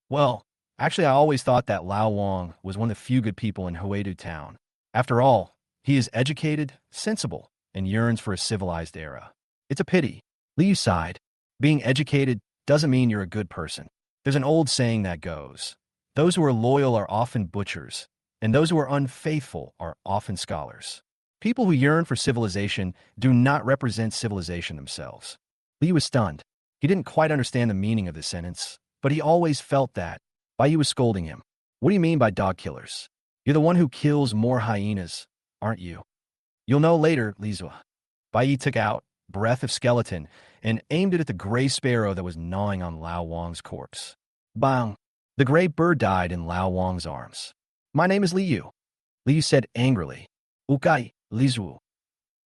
Well, actually I always thought that Lao Wang was one of the few good people in Huedu town. After all, he is educated, sensible, and yearns for a civilized era. It's a pity. Li Yu sighed. Being educated doesn't mean you're a good person. There's an old saying that goes, those who are loyal are often butchers, and those who are unfaithful are often scholars. People who yearn for civilization do not represent civilization themselves. Li Yu was stunned. He didn't quite understand the meaning of this sentence, but he always felt that. Bai Yi was scolding him. What do you mean by dog killers? You're the one who kills more hyenas, aren't you? You'll know later, Li Zua. Bai Yi took out breath of skeleton and aimed it at the gray sparrow that was gnawing on Lao Wang's corpse. Bang! The gray bird died in Lao Wang's arms. My name is Li Yu. Li Yu said angrily. Ukai, Li Zhu.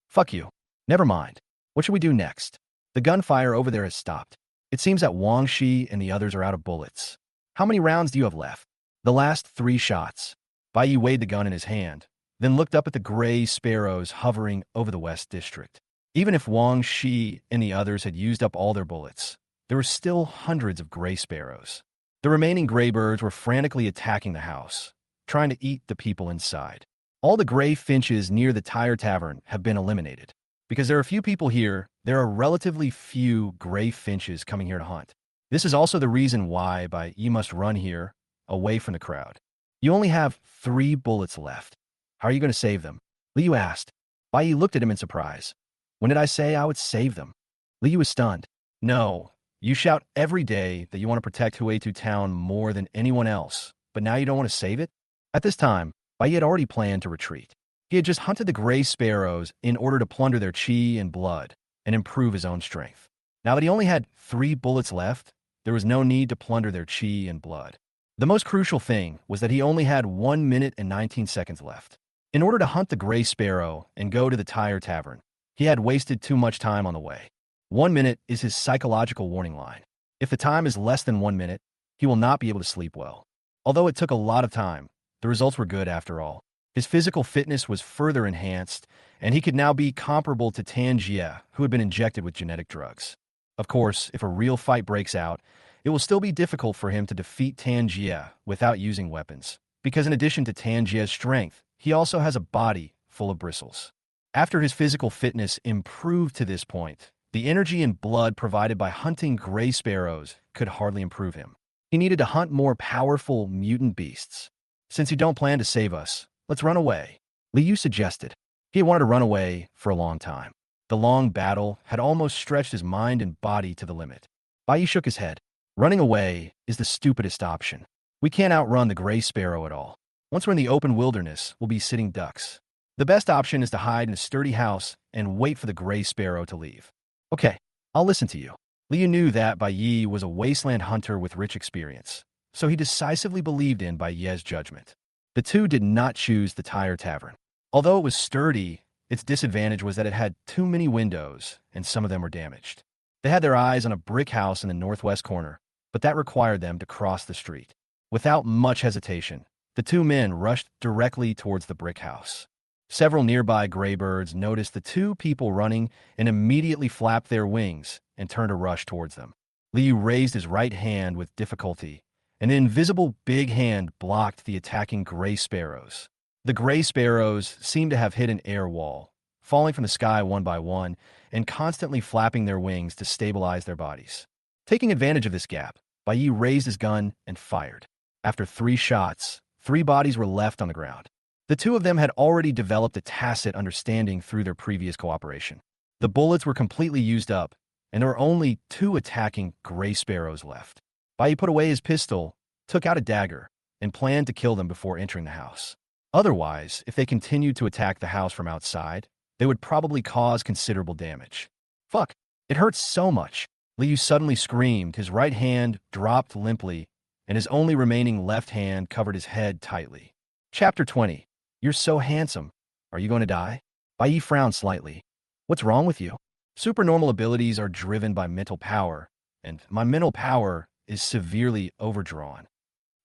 Fuck you. Never mind. What should we do next? The gunfire over there has stopped. It seems that Wang Shi and the others are out of bullets. How many rounds do you have left? The last 3 shots. Bai Yi weighed the gun in his hand, then looked up at the gray sparrows hovering over the West District. Even if Wang Shi and the others had used up all their bullets, there were still hundreds of gray sparrows. The remaining gray birds were frantically attacking the house, trying to eat the people inside. All the gray finches near the Tire Tavern have been eliminated. Because there are few people here, there are relatively few gray finches coming here to hunt. This is also the reason why you must run here, away from the crowd. You only have 3 bullets left. How are you going to save them? Liu asked. Bai Yi looked at him in surprise. When did I say I would save them? Liu was stunned. No, you shout every day that you want to protect Huitu Town more than anyone else, but now you don't want to save it? At this time, Bai Yi had already planned to retreat. He had just hunted the gray sparrows in order to plunder their chi and blood and improve his own strength. Now that he only had 3 bullets left, there was no need to plunder their chi and blood. The most crucial thing was that he only had 1 minute and 19 seconds left. In order to hunt the gray sparrow and go to the Tire Tavern, he had wasted too much time on the way. 1 minute is his psychological warning line. If the time is less than 1 minute, he will not be able to sleep well. Although it took a lot of time, the results were good after all. His physical fitness was further enhanced, and he could now be comparable to Tan Jie, who had been injected with genetic drugs. Of course, if a real fight breaks out, it will still be difficult for him to defeat Tan Jie without using weapons, because in addition to Tan Jie's strength, he also has a body full of bristles. After his physical fitness improved to this point, the energy and blood provided by hunting gray sparrows could hardly improve him. He needed to hunt more powerful mutant beasts. Since you don't plan to save us, let's run away, Liu suggested. He had wanted to run away for a long time. The long battle had almost stretched his mind and body to the limit. Bai Yi shook his head. Running away is the stupidest option. We can't outrun the gray sparrow at all. Once we're in the open wilderness, we'll be sitting ducks. The best option is to hide in a sturdy house and wait for the gray sparrow to leave. Okay, I'll listen to you. Liu knew that Bai Yi was a wasteland hunter with rich experience, so he decisively believed in Bai Yi's judgment. The two did not choose the Tire Tavern. Although it was sturdy, its disadvantage was that it had too many windows, and some of them were damaged. They had their eyes on a brick house in the northwest corner, but that required them to cross the street. Without much hesitation, the 2 men rushed directly towards the brick house. Several nearby gray birds noticed the 2 people running and immediately flapped their wings and turned to rush towards them. Liu raised his right hand with difficulty, and an invisible big hand blocked the attacking gray sparrows. The gray sparrows seemed to have hit an air wall, falling from the sky one by one and constantly flapping their wings to stabilize their bodies. Taking advantage of this gap, Bai Yi raised his gun and fired. After 3 shots, 3 bodies were left on the ground. The 2 of them had already developed a tacit understanding through their previous cooperation. The bullets were completely used up, and there were only 2 attacking gray sparrows left. Bai Yi put away his pistol, took out a dagger, and planned to kill them before entering the house. Otherwise, if they continued to attack the house from outside, they would probably cause considerable damage. Fuck, it hurts so much. Liu suddenly screamed, his right hand dropped limply, and his only remaining left hand covered his head tightly. Chapter 20. You're so handsome. Are you going to die? Bai Yi frowned slightly. What's wrong with you? Supernormal abilities are driven by mental power, and my mental power is severely overdrawn.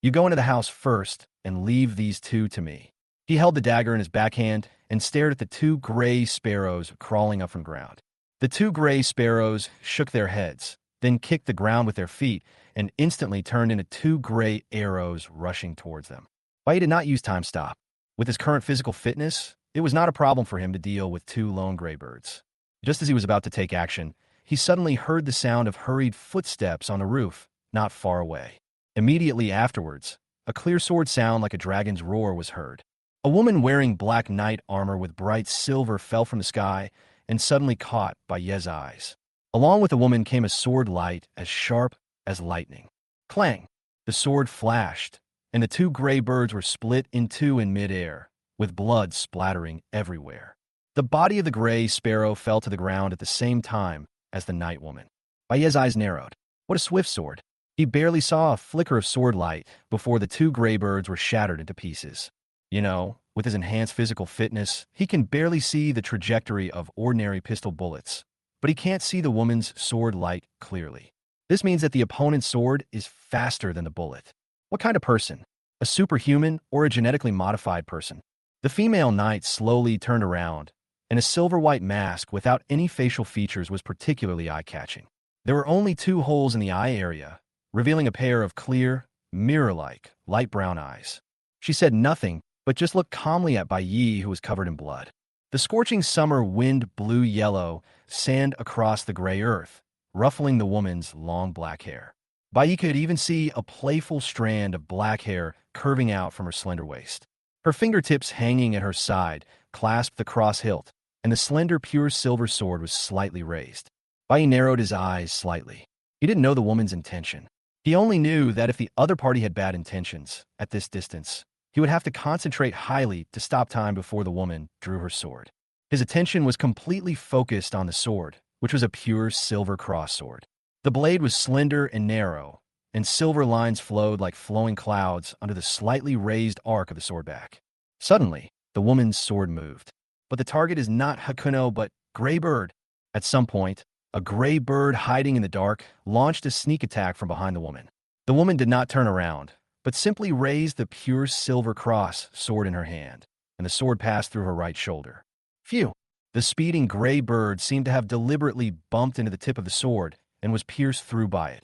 You go into the house first and leave these 2 to me. He held the dagger in his backhand and stared at the 2 gray sparrows crawling up from ground. The 2 gray sparrows shook their heads, then kicked the ground with their feet and instantly turned into 2 gray arrows rushing towards them. Bai Yi did not use time stop. With his current physical fitness, it was not a problem for him to deal with 2 lone gray birds. Just as he was about to take action, he suddenly heard the sound of hurried footsteps on the roof, not far away. Immediately afterwards, a clear sword sound like a dragon's roar was heard. A woman wearing black knight armor with bright silver fell from the sky and suddenly caught Bai Yi's eyes. Along with the woman came a sword light as sharp as lightning. Clang! The sword flashed, and the 2 gray birds were split in 2 in midair, with blood splattering everywhere. The body of the gray sparrow fell to the ground at the same time as the night woman. Bai Yi's eyes narrowed. What a swift sword! He barely saw a flicker of sword light before the 2 gray birds were shattered into pieces. You know, with his enhanced physical fitness, he can barely see the trajectory of ordinary pistol bullets, but he can't see the woman's sword light clearly. This means that the opponent's sword is faster than the bullet. What kind of person? A superhuman or a genetically modified person? The female knight slowly turned around and a silver-white mask without any facial features was particularly eye-catching. There were only 2 holes in the eye area, revealing a pair of clear, mirror-like, light brown eyes. She said nothing, but just looked calmly at Bai Yi, who was covered in blood. The scorching summer wind blew yellow sand across the gray earth, ruffling the woman's long black hair. Bai Yi could even see a playful strand of black hair curving out from her slender waist. Her fingertips hanging at her side clasped the cross hilt, and the slender pure silver sword was slightly raised. Bai Yi narrowed his eyes slightly. He didn't know the woman's intention. He only knew that if the other party had bad intentions, at this distance, he would have to concentrate highly to stop time before the woman drew her sword. His attention was completely focused on the sword, which was a pure silver cross sword. The blade was slender and narrow, and silver lines flowed like flowing clouds under the slightly raised arc of the sword back. Suddenly, the woman's sword moved. But the target is not Hakuno but Gray Bird. At some point, a gray bird hiding in the dark launched a sneak attack from behind the woman. The woman did not turn around, but simply raised the pure silver cross sword in her hand, and the sword passed through her right shoulder. Phew! The speeding gray bird seemed to have deliberately bumped into the tip of the sword and was pierced through by it,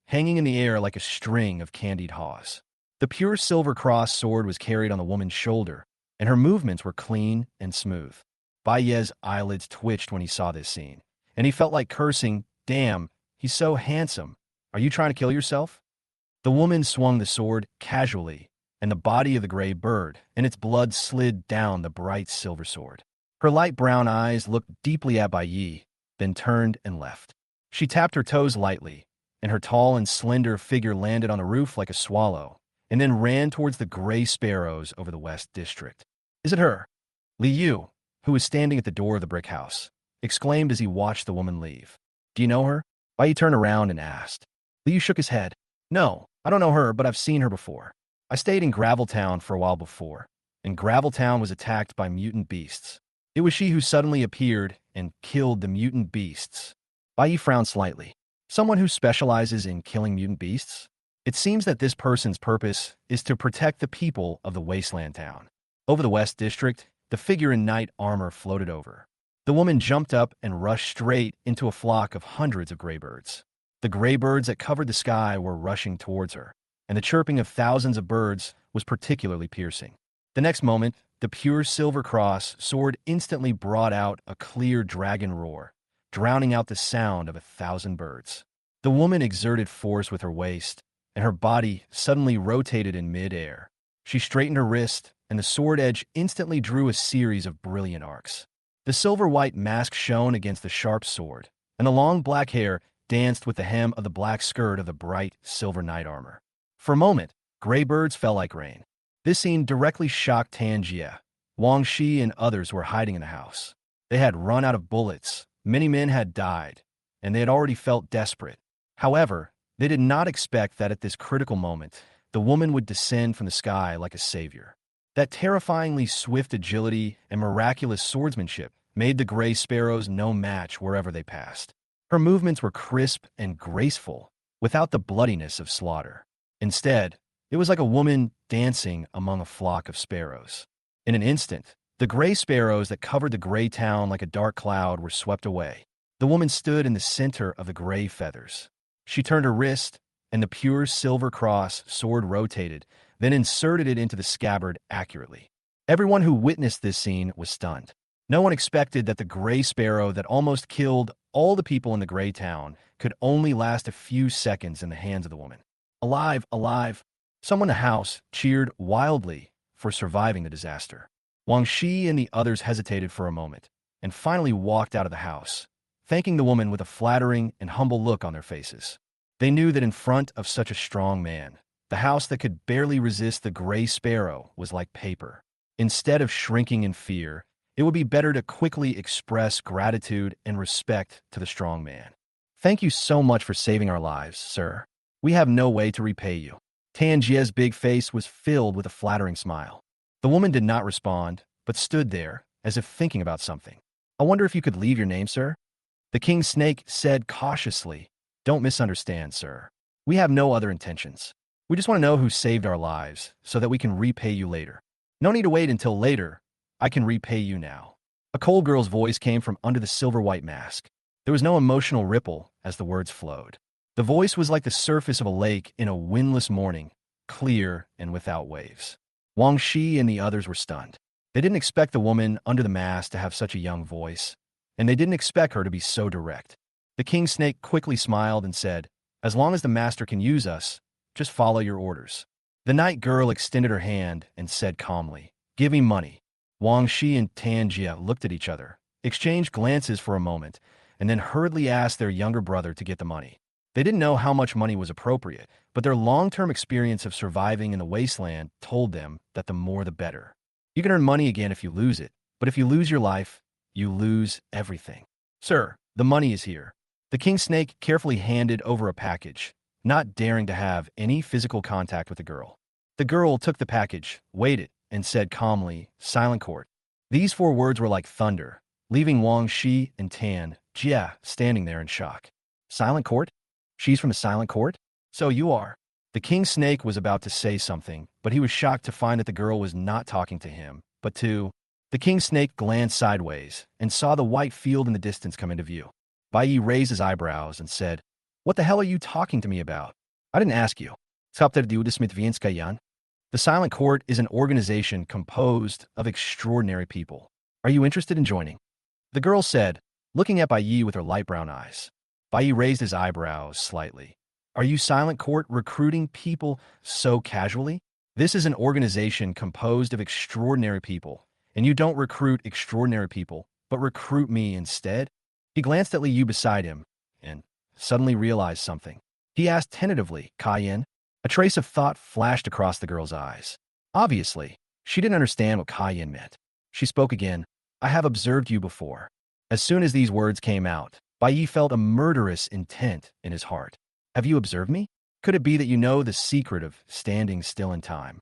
hanging in the air like a string of candied haws. The pure silver cross sword was carried on the woman's shoulder, and her movements were clean and smooth. Bai Ye's eyelids twitched when he saw this scene, and he felt like cursing, "Damn, he's so handsome. Are you trying to kill yourself?" The woman swung the sword casually, and the body of the gray bird and its blood slid down the bright silver sword. Her light brown eyes looked deeply at Bai Yi, then turned and left. She tapped her toes lightly, and her tall and slender figure landed on the roof like a swallow, and then ran towards the gray sparrows over the West District. "Is it her?" Li Yu, who was standing at the door of the brick house, exclaimed as he watched the woman leave. "Do you know her?" Bai Yi turned around and asked. Li Yu shook his head. "No, I don't know her, but I've seen her before. I stayed in Gravel Town for a while before, and Gravel Town was attacked by mutant beasts. It was she who suddenly appeared and killed the mutant beasts." Bai Yi frowned slightly. "Someone who specializes in killing mutant beasts? It seems that this person's purpose is to protect the people of the wasteland town." Over the West District, the figure in knight armor floated over. The woman jumped up and rushed straight into a flock of hundreds of gray birds. The gray birds that covered the sky were rushing towards her, and the chirping of thousands of birds was particularly piercing. The next moment, the pure silver cross sword instantly brought out a clear dragon roar, drowning out the sound of 1,000 birds. The woman exerted force with her waist, and her body suddenly rotated in mid-air. She straightened her wrist, and the sword edge instantly drew a series of brilliant arcs. The silver-white mask shone against the sharp sword, and the long black hair danced with the hem of the black skirt of the bright silver knight armor. For a moment, gray birds fell like rain. This scene directly shocked Tan Jie. Wang Shi and others were hiding in the house. They had run out of bullets, many men had died, and they had already felt desperate. However, they did not expect that at this critical moment, the woman would descend from the sky like a savior. That terrifyingly swift agility and miraculous swordsmanship made the gray sparrows no match wherever they passed. Her movements were crisp and graceful, without the bloodiness of slaughter. Instead, it was like a woman dancing among a flock of sparrows. In an instant, the gray sparrows that covered the gray town like a dark cloud were swept away. The woman stood in the center of the gray feathers. She turned her wrist, and the pure silver cross sword rotated, then inserted it into the scabbard accurately. Everyone who witnessed this scene was stunned. No one expected that the gray sparrow that almost killed all the people in the gray town could only last a few seconds in the hands of the woman. "Alive, alive!" Someone in the house cheered wildly for surviving the disaster. Wang Shi and the others hesitated for a moment, and finally walked out of the house, thanking the woman with a flattering and humble look on their faces. They knew that in front of such a strong man, the house that could barely resist the gray sparrow was like paper. Instead of shrinking in fear, it would be better to quickly express gratitude and respect to the strong man. "Thank you so much for saving our lives, sir. We have no way to repay you." Tan Jie's big face was filled with a flattering smile. The woman did not respond, but stood there, as if thinking about something. "I wonder if you could leave your name, sir?" The king snake said cautiously, "Don't misunderstand, sir. We have no other intentions. We just want to know who saved our lives, so that we can repay you later. No need to wait until later. I can repay you now." A cold girl's voice came from under the silver-white mask. There was no emotional ripple as the words flowed. The voice was like the surface of a lake in a windless morning, clear and without waves. Wang Shi and the others were stunned. They didn't expect the woman under the mask to have such a young voice, and they didn't expect her to be so direct. The king snake quickly smiled and said, "As long as the master can use us, just follow your orders." The night girl extended her hand and said calmly, "Give me money." Wang Shi and Tan Jia looked at each other, exchanged glances for a moment, and then hurriedly asked their younger brother to get the money. They didn't know how much money was appropriate, but their long-term experience of surviving in the wasteland told them that the more the better. You can earn money again if you lose it, but if you lose your life, you lose everything. "Sir, the money is here." The king snake carefully handed over a package, not daring to have any physical contact with the girl. The girl took the package, weighed it, and said calmly, "Silent Court." These 4 words were like thunder, leaving Wang Shi and Tan Jia standing there in shock. Silent Court? She's from the Silent Court? So you are. The king snake was about to say something, but he was shocked to find that the girl was not talking to him, but to... The king snake glanced sideways and saw the white field in the distance come into view. Bai Yi raised his eyebrows and said, "What the hell are you talking to me about? I didn't ask you." The Silent Court is an organization composed of extraordinary people. Are you interested in joining? The girl said, looking at Bai Yi with her light brown eyes. Bai Yi raised his eyebrows slightly. Are you Silent Court recruiting people so casually? This is an organization composed of extraordinary people, and you don't recruit extraordinary people, but recruit me instead? He glanced at Li Yu beside him, and suddenly realized something. He asked tentatively, "Cayenne?" A trace of thought flashed across the girl's eyes. Obviously, she didn't understand what Cayenne meant. She spoke again, "I have observed you before." As soon as these words came out, Bai Yi felt a murderous intent in his heart. "Have you observed me? Could it be that you know the secret of standing still in time?"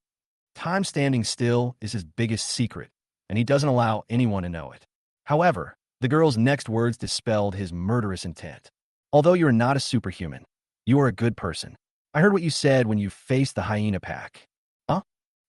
Time standing still is his biggest secret, and he doesn't allow anyone to know it. However, the girl's next words dispelled his murderous intent. "Although you are not a superhuman, you are a good person. I heard what you said when you faced the hyena pack." Huh?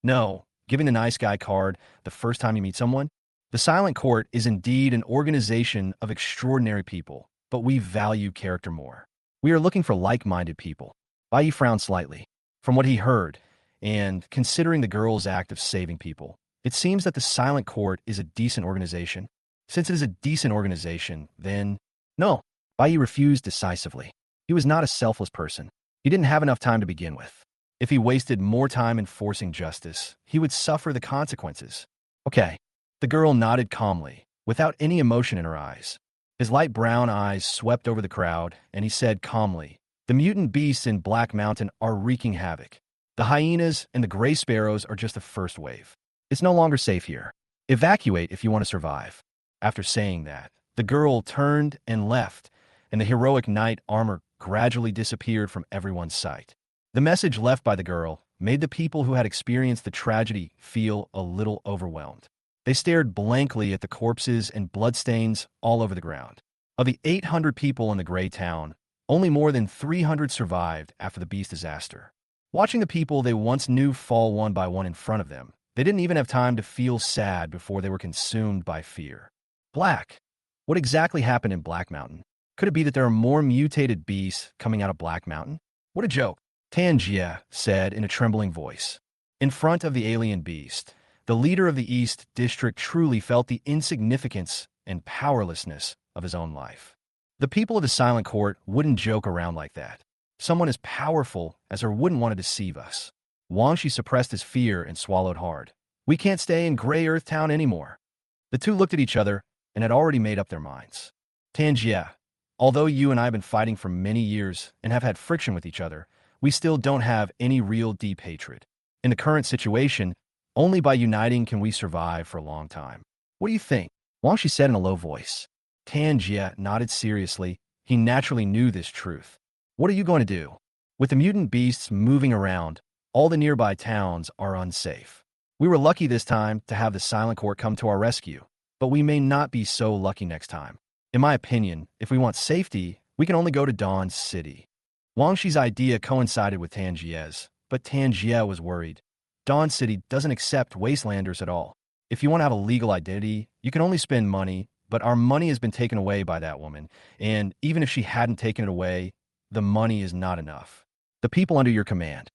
No, giving the nice guy card the first time you meet someone? The Silent Court is indeed an organization of extraordinary people, but we value character more. We are looking for like-minded people. Bai Yi frowned slightly. From what he heard, and considering the girl's act of saving people, it seems that the Silent Court is a decent organization. Since it is a decent organization, then... No, Bai Yi refused decisively. He was not a selfless person. He didn't have enough time to begin with. If he wasted more time enforcing justice, he would suffer the consequences. Okay. The girl nodded calmly, without any emotion in her eyes. His light brown eyes swept over the crowd, and he said calmly, "The mutant beasts in Black Mountain are wreaking havoc. The hyenas and the gray sparrows are just the first wave. It's no longer safe here. Evacuate if you want to survive." After saying that, the girl turned and left, and the heroic knight armor gradually disappeared from everyone's sight. The message left by the girl made the people who had experienced the tragedy feel a little overwhelmed. They stared blankly at the corpses and bloodstains all over the ground. Of the 800 people in the gray town, only more than 300 survived after the beast disaster. Watching the people they once knew fall one by one in front of them, they didn't even have time to feel sad before they were consumed by fear. Black. What exactly happened in Black Mountain? Could it be that there are more mutated beasts coming out of Black Mountain? What a joke, Tan Jia said in a trembling voice. In front of the alien beast, the leader of the East District truly felt the insignificance and powerlessness of his own life. The people of the Silent Court wouldn't joke around like that. Someone as powerful as her wouldn't want to deceive us. Wang Shi suppressed his fear and swallowed hard. "We can't stay in Gray Earth Town anymore." The two looked at each other and had already made up their minds. "Tan Jia, although you and I have been fighting for many years and have had friction with each other, we still don't have any real deep hatred. In the current situation, only by uniting can we survive for a long time. What do you think?" Wang Shi said in a low voice. Tan Jia nodded seriously. He naturally knew this truth. "What are you going to do? With the mutant beasts moving around, all the nearby towns are unsafe. We were lucky this time to have the Silent Court come to our rescue, but we may not be so lucky next time. In my opinion, if we want safety, we can only go to Dawn City." Wang Shi's idea coincided with Tan Jia's, but Tan Jia was worried. Dawn City doesn't accept wastelanders at all. If you want to have a legal identity, you can only spend money, but our money has been taken away by that woman. And even if she hadn't taken it away, the money is not enough. The people under your command.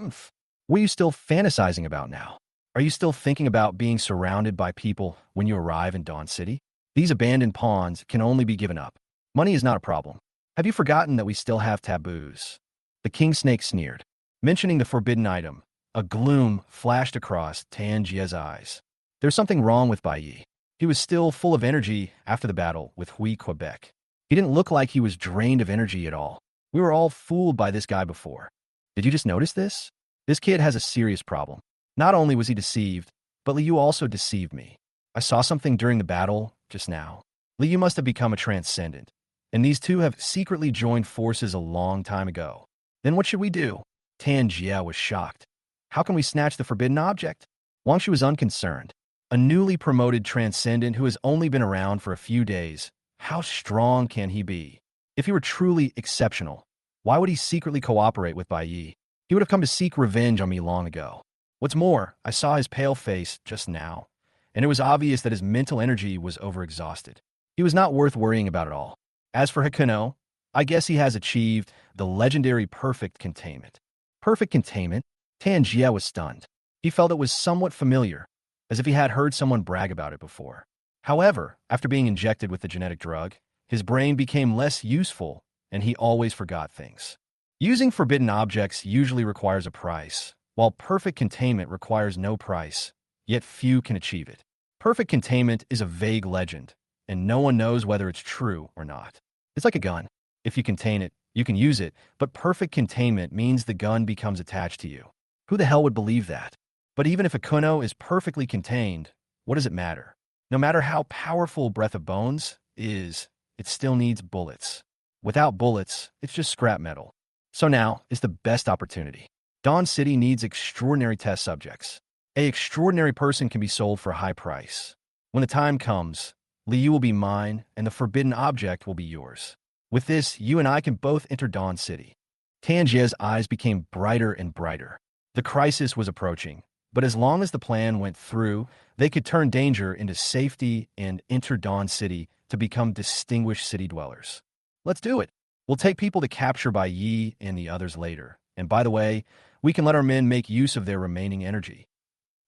Oof. What are you still fantasizing about now? Are you still thinking about being surrounded by people when you arrive in Dawn City? These abandoned pawns can only be given up. Money is not a problem. Have you forgotten that we still have taboos? The king snake sneered. Mentioning the forbidden item, a gloom flashed across Tangia's eyes. There's something wrong with Bai Yi. He was still full of energy after the battle with Hui Quebec. He didn't look like he was drained of energy at all. We were all fooled by this guy before. Did you just notice this? This kid has a serious problem. Not only was he deceived, but Liu also deceived me. I saw something during the battle just now. Liu must have become a transcendent, and these two have secretly joined forces a long time ago. Then what should we do? Tan Jia was shocked. How can we snatch the forbidden object? Wang Shu was unconcerned. A newly promoted transcendent who has only been around for a few days. How strong can he be? If he were truly exceptional, why would he secretly cooperate with Bai Yi? He would have come to seek revenge on me long ago. What's more, I saw his pale face just now, and it was obvious that his mental energy was overexhausted. He was not worth worrying about at all. As for Hikuno, I guess he has achieved the legendary perfect containment. Perfect containment? Tan Jia was stunned. He felt it was somewhat familiar, as if he had heard someone brag about it before. However, after being injected with the genetic drug, his brain became less useful, and he always forgot things. Using forbidden objects usually requires a price, while perfect containment requires no price, yet few can achieve it. Perfect containment is a vague legend, and no one knows whether it's true or not. It's like a gun. If you contain it, you can use it, but perfect containment means the gun becomes attached to you. Who the hell would believe that? But even if a kuno is perfectly contained, what does it matter? No matter how powerful Breath of Bones is, it still needs bullets. Without bullets, it's just scrap metal. So now is the best opportunity. Dawn City needs extraordinary test subjects. An extraordinary person can be sold for a high price. When the time comes, Liu will be mine, and the forbidden object will be yours. With this, you and I can both enter Dawn City. Tangia's eyes became brighter and brighter. The crisis was approaching, but as long as the plan went through, they could turn danger into safety and enter Dawn City to become distinguished city dwellers. Let's do it. We'll take people to capture Bai Yi and the others later. And by the way, we can let our men make use of their remaining energy.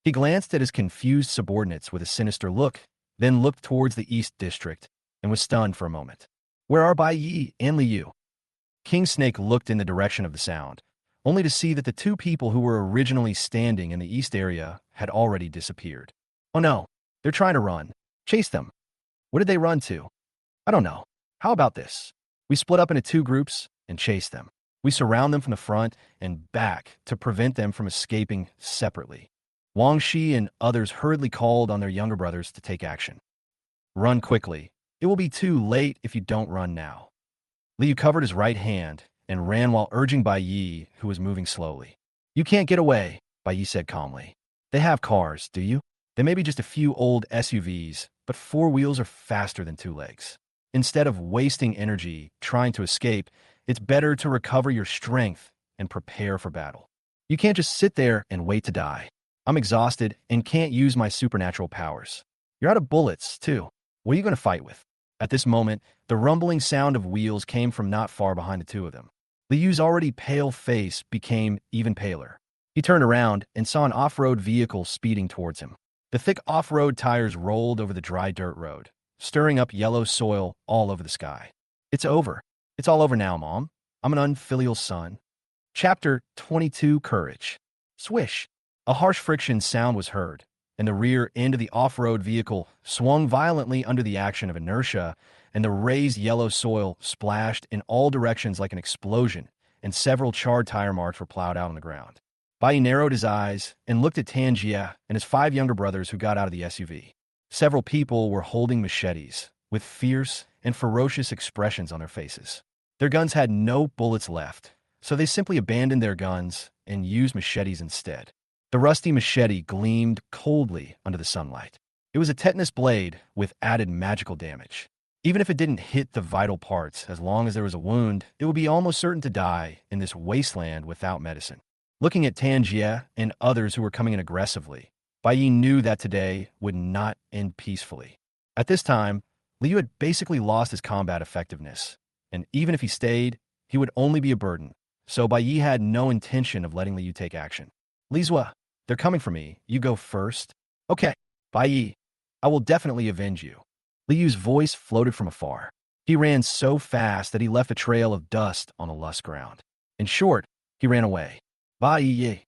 He glanced at his confused subordinates with a sinister look, then looked towards the East District and was stunned for a moment. Where are Bai Yi and Liu? King Snake looked in the direction of the sound, only to see that the two people who were originally standing in the east area had already disappeared. Oh no, they're trying to run. Chase them. Where did they run to? I don't know. How about this? We split up into two groups and chase them. We surround them from the front and back to prevent them from escaping separately. Wang Shi and others hurriedly called on their younger brothers to take action. Run quickly. It will be too late if you don't run now. Liu covered his right hand and ran while urging Bai Yi, who was moving slowly. You can't get away, Bai Yi said calmly. They have cars, do you? They may be just a few old SUVs, but four wheels are faster than two legs. Instead of wasting energy trying to escape, it's better to recover your strength and prepare for battle. You can't just sit there and wait to die. I'm exhausted and can't use my supernatural powers. You're out of bullets, too. What are you going to fight with? At this moment, the rumbling sound of wheels came from not far behind the two of them. Liu's already pale face became even paler. He turned around and saw an off-road vehicle speeding towards him. The thick off-road tires rolled over the dry dirt road, stirring up yellow soil all over the sky. It's over. It's all over now, Mom. I'm an unfilial son. Chapter 22, Courage. Swish. A harsh friction sound was heard, and the rear end of the off-road vehicle swung violently under the action of inertia, and the raised yellow soil splashed in all directions like an explosion, and several charred tire marks were plowed out on the ground. Bai narrowed his eyes and looked at Tangia and his 5 younger brothers who got out of the SUV. Several people were holding machetes, with fierce and ferocious expressions on their faces. Their guns had no bullets left, so they simply abandoned their guns and used machetes instead. The rusty machete gleamed coldly under the sunlight. It was a tetanus blade with added magical damage. Even if it didn't hit the vital parts, as long as there was a wound, it would be almost certain to die in this wasteland without medicine. Looking at Tangia and others who were coming in aggressively, Bai Yi knew that today would not end peacefully. At this time, Liu had basically lost his combat effectiveness, and even if he stayed, he would only be a burden. So Bai Yi had no intention of letting Liu take action. Li Zua, they're coming for me. You go first. Okay, Bai Yi, I will definitely avenge you. Liu's voice floated from afar. He ran so fast that he left a trail of dust on the lush ground. In short, he ran away. Bai Yi.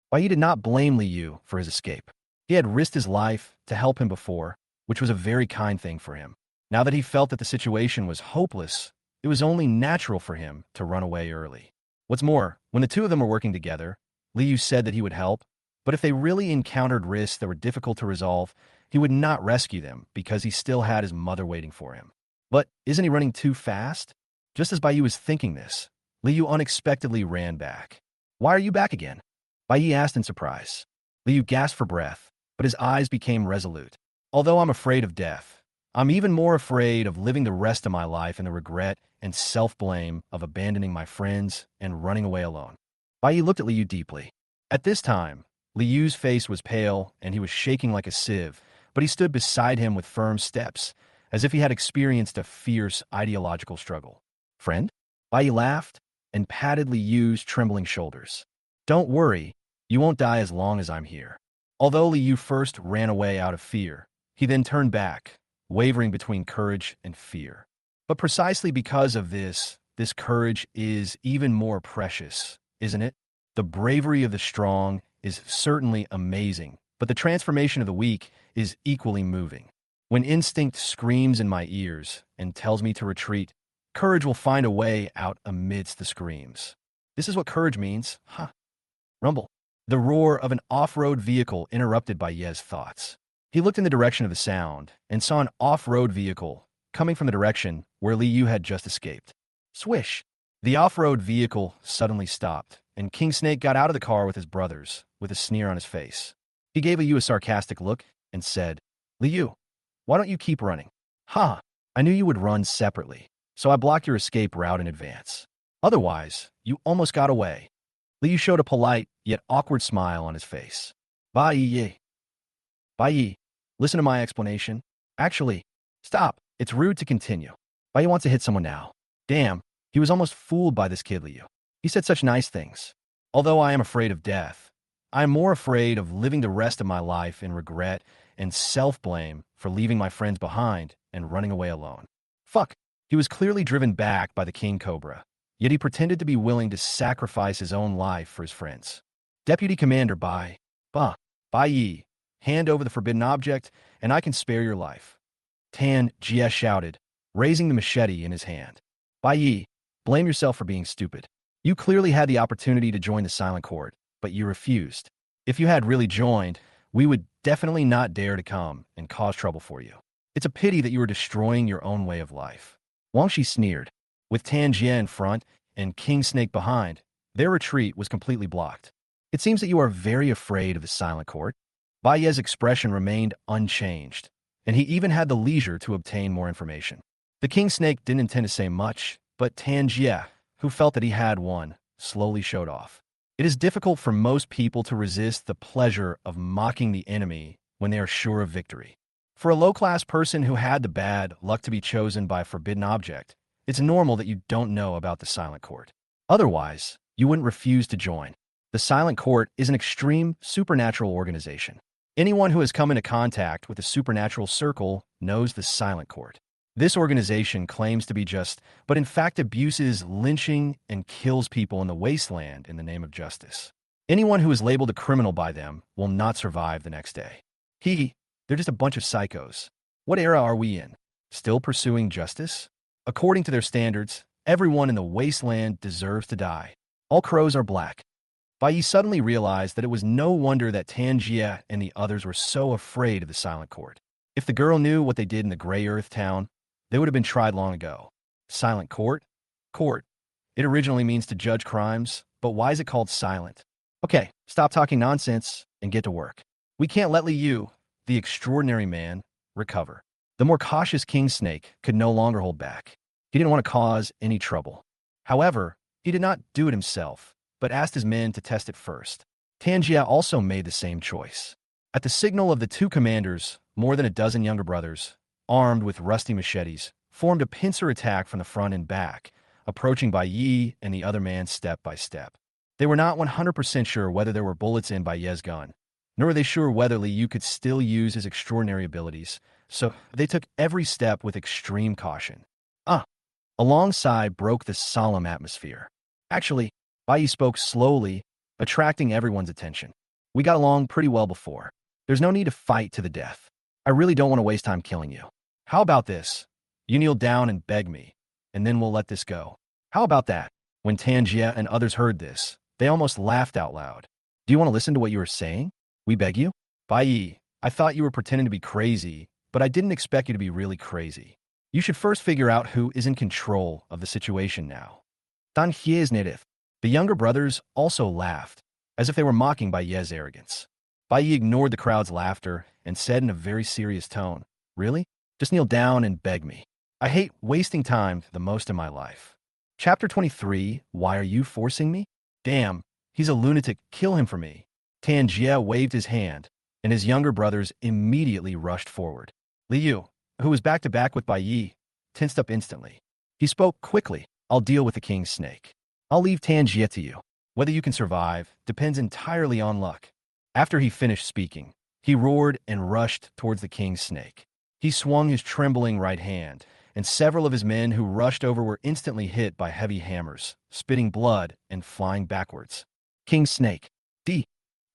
Bai Yi did not blame Liu for his escape. He had risked his life to help him before, which was a very kind thing for him. Now that he felt that the situation was hopeless, it was only natural for him to run away early. What's more, when the two of them were working together, Liu said that he would help, but if they really encountered risks that were difficult to resolve, he would not rescue them because he still had his mother waiting for him. But isn't he running too fast? Just as Bai Yi was thinking this, Liu unexpectedly ran back. Why are you back again? Bai Yi asked in surprise. Liu gasped for breath, but his eyes became resolute. Although I'm afraid of death, I'm even more afraid of living the rest of my life in the regret and self-blame of abandoning my friends and running away alone. Bai Yi looked at Liu deeply. At this time, Liu's face was pale and he was shaking like a sieve, but he stood beside him with firm steps, as if he had experienced a fierce ideological struggle. Friend? Bai Yi laughed and patted Liu's trembling shoulders. Don't worry, you won't die as long as I'm here. Although Liu first ran away out of fear, he then turned back, wavering between courage and fear. But precisely because of this courage is even more precious, isn't it? The bravery of the strong is certainly amazing, but the transformation of the weak is equally moving. When instinct screams in my ears and tells me to retreat, courage will find a way out amidst the screams. This is what courage means, huh? Rumble. The roar of an off-road vehicle interrupted Bai Yi's thoughts. He looked in the direction of the sound and saw an off-road vehicle coming from the direction where Liu had just escaped. Swish! The off-road vehicle suddenly stopped, and King Snake got out of the car with his brothers, with a sneer on his face. He gave Liu a sarcastic look and said, Liu, why don't you keep running? Ha! I knew you would run separately, so I blocked your escape route in advance. Otherwise, you almost got away. Liu showed a polite, yet awkward smile on his face. Bai Yi. Bai Yi, listen to my explanation. Actually, stop. It's rude to continue. Bai Yi wants to hit someone now. Damn, he was almost fooled by this kid Liu. He said such nice things. Although I am afraid of death, I am more afraid of living the rest of my life in regret and self-blame for leaving my friends behind and running away alone. Fuck. He was clearly driven back by the King Cobra, yet he pretended to be willing to sacrifice his own life for his friends. Deputy Commander Bai Yi, hand over the forbidden object, and I can spare your life. Tan Jie shouted, raising the machete in his hand. Bai Yi, blame yourself for being stupid. You clearly had the opportunity to join the Silent Court, but you refused. If you had really joined, we would definitely not dare to come and cause trouble for you. It's a pity that you are destroying your own way of life. Wang Shi sneered. With Tan Jie in front and King Snake behind, their retreat was completely blocked. It seems that you are very afraid of the Silent Court. Bai Yi's expression remained unchanged, and he even had the leisure to obtain more information. The King Snake didn't intend to say much, but Tan Jie, who felt that he had won, slowly showed off. It is difficult for most people to resist the pleasure of mocking the enemy when they are sure of victory. For a low-class person who had the bad luck to be chosen by a forbidden object, it's normal that you don't know about the Silent Court. Otherwise, you wouldn't refuse to join. The Silent Court is an extreme supernatural organization. Anyone who has come into contact with the supernatural circle knows the Silent Court. This organization claims to be just, but in fact abuses, lynching, and kills people in the wasteland in the name of justice. Anyone who is labeled a criminal by them will not survive the next day. They're just a bunch of psychos. What era are we in? Still pursuing justice? According to their standards, everyone in the wasteland deserves to die. All crows are black. Bai Yi suddenly realized that it was no wonder that Tan Jie and the others were so afraid of the Silent Court. If the girl knew what they did in the Gray Earth town, they would have been tried long ago. Silent Court? Court. It originally means to judge crimes, but why is it called silent? Okay, stop talking nonsense and get to work. We can't let Liu, the extraordinary man, recover. The more cautious King Snake could no longer hold back. He didn't want to cause any trouble. However, he did not do it himself, but asked his men to test it first. Tan Jie also made the same choice. At the signal of the two commanders, more than a dozen younger brothers, armed with rusty machetes, formed a pincer attack from the front and back, approaching Bai Yi and the other man step by step. They were not 100% sure whether there were bullets in Bai Yi's gun, nor were they sure whether Li Yu could still use his extraordinary abilities, so they took every step with extreme caution. A long sigh broke the solemn atmosphere. Actually, Bai Yi spoke slowly, attracting everyone's attention. We got along pretty well before. There's no need to fight to the death. I really don't want to waste time killing you. How about this? You kneel down and beg me, and then we'll let this go. How about that? When Tanjia and others heard this, they almost laughed out loud. Do you want to listen to what you were saying? We beg you? Bai Yi, I thought you were pretending to be crazy, but I didn't expect you to be really crazy. You should first figure out who is in control of the situation now. Dan Hie is native. The younger brothers also laughed, as if they were mocking Bai Yi's arrogance. Bai Yi ignored the crowd's laughter and said in a very serious tone, Really? Just kneel down and beg me. I hate wasting time the most in my life. Chapter 23, Why Are You Forcing Me? Damn, he's a lunatic, kill him for me. Tanjia waved his hand, and his younger brothers immediately rushed forward. Li Yu, who was back-to-back with Bai Yi, tensed up instantly. He spoke quickly, I'll deal with the king's snake. I'll leave Tanjia to you. Whether you can survive depends entirely on luck. After he finished speaking, he roared and rushed towards the king's snake. He swung his trembling right hand, and several of his men who rushed over were instantly hit by heavy hammers, spitting blood and flying backwards. King's snake. D.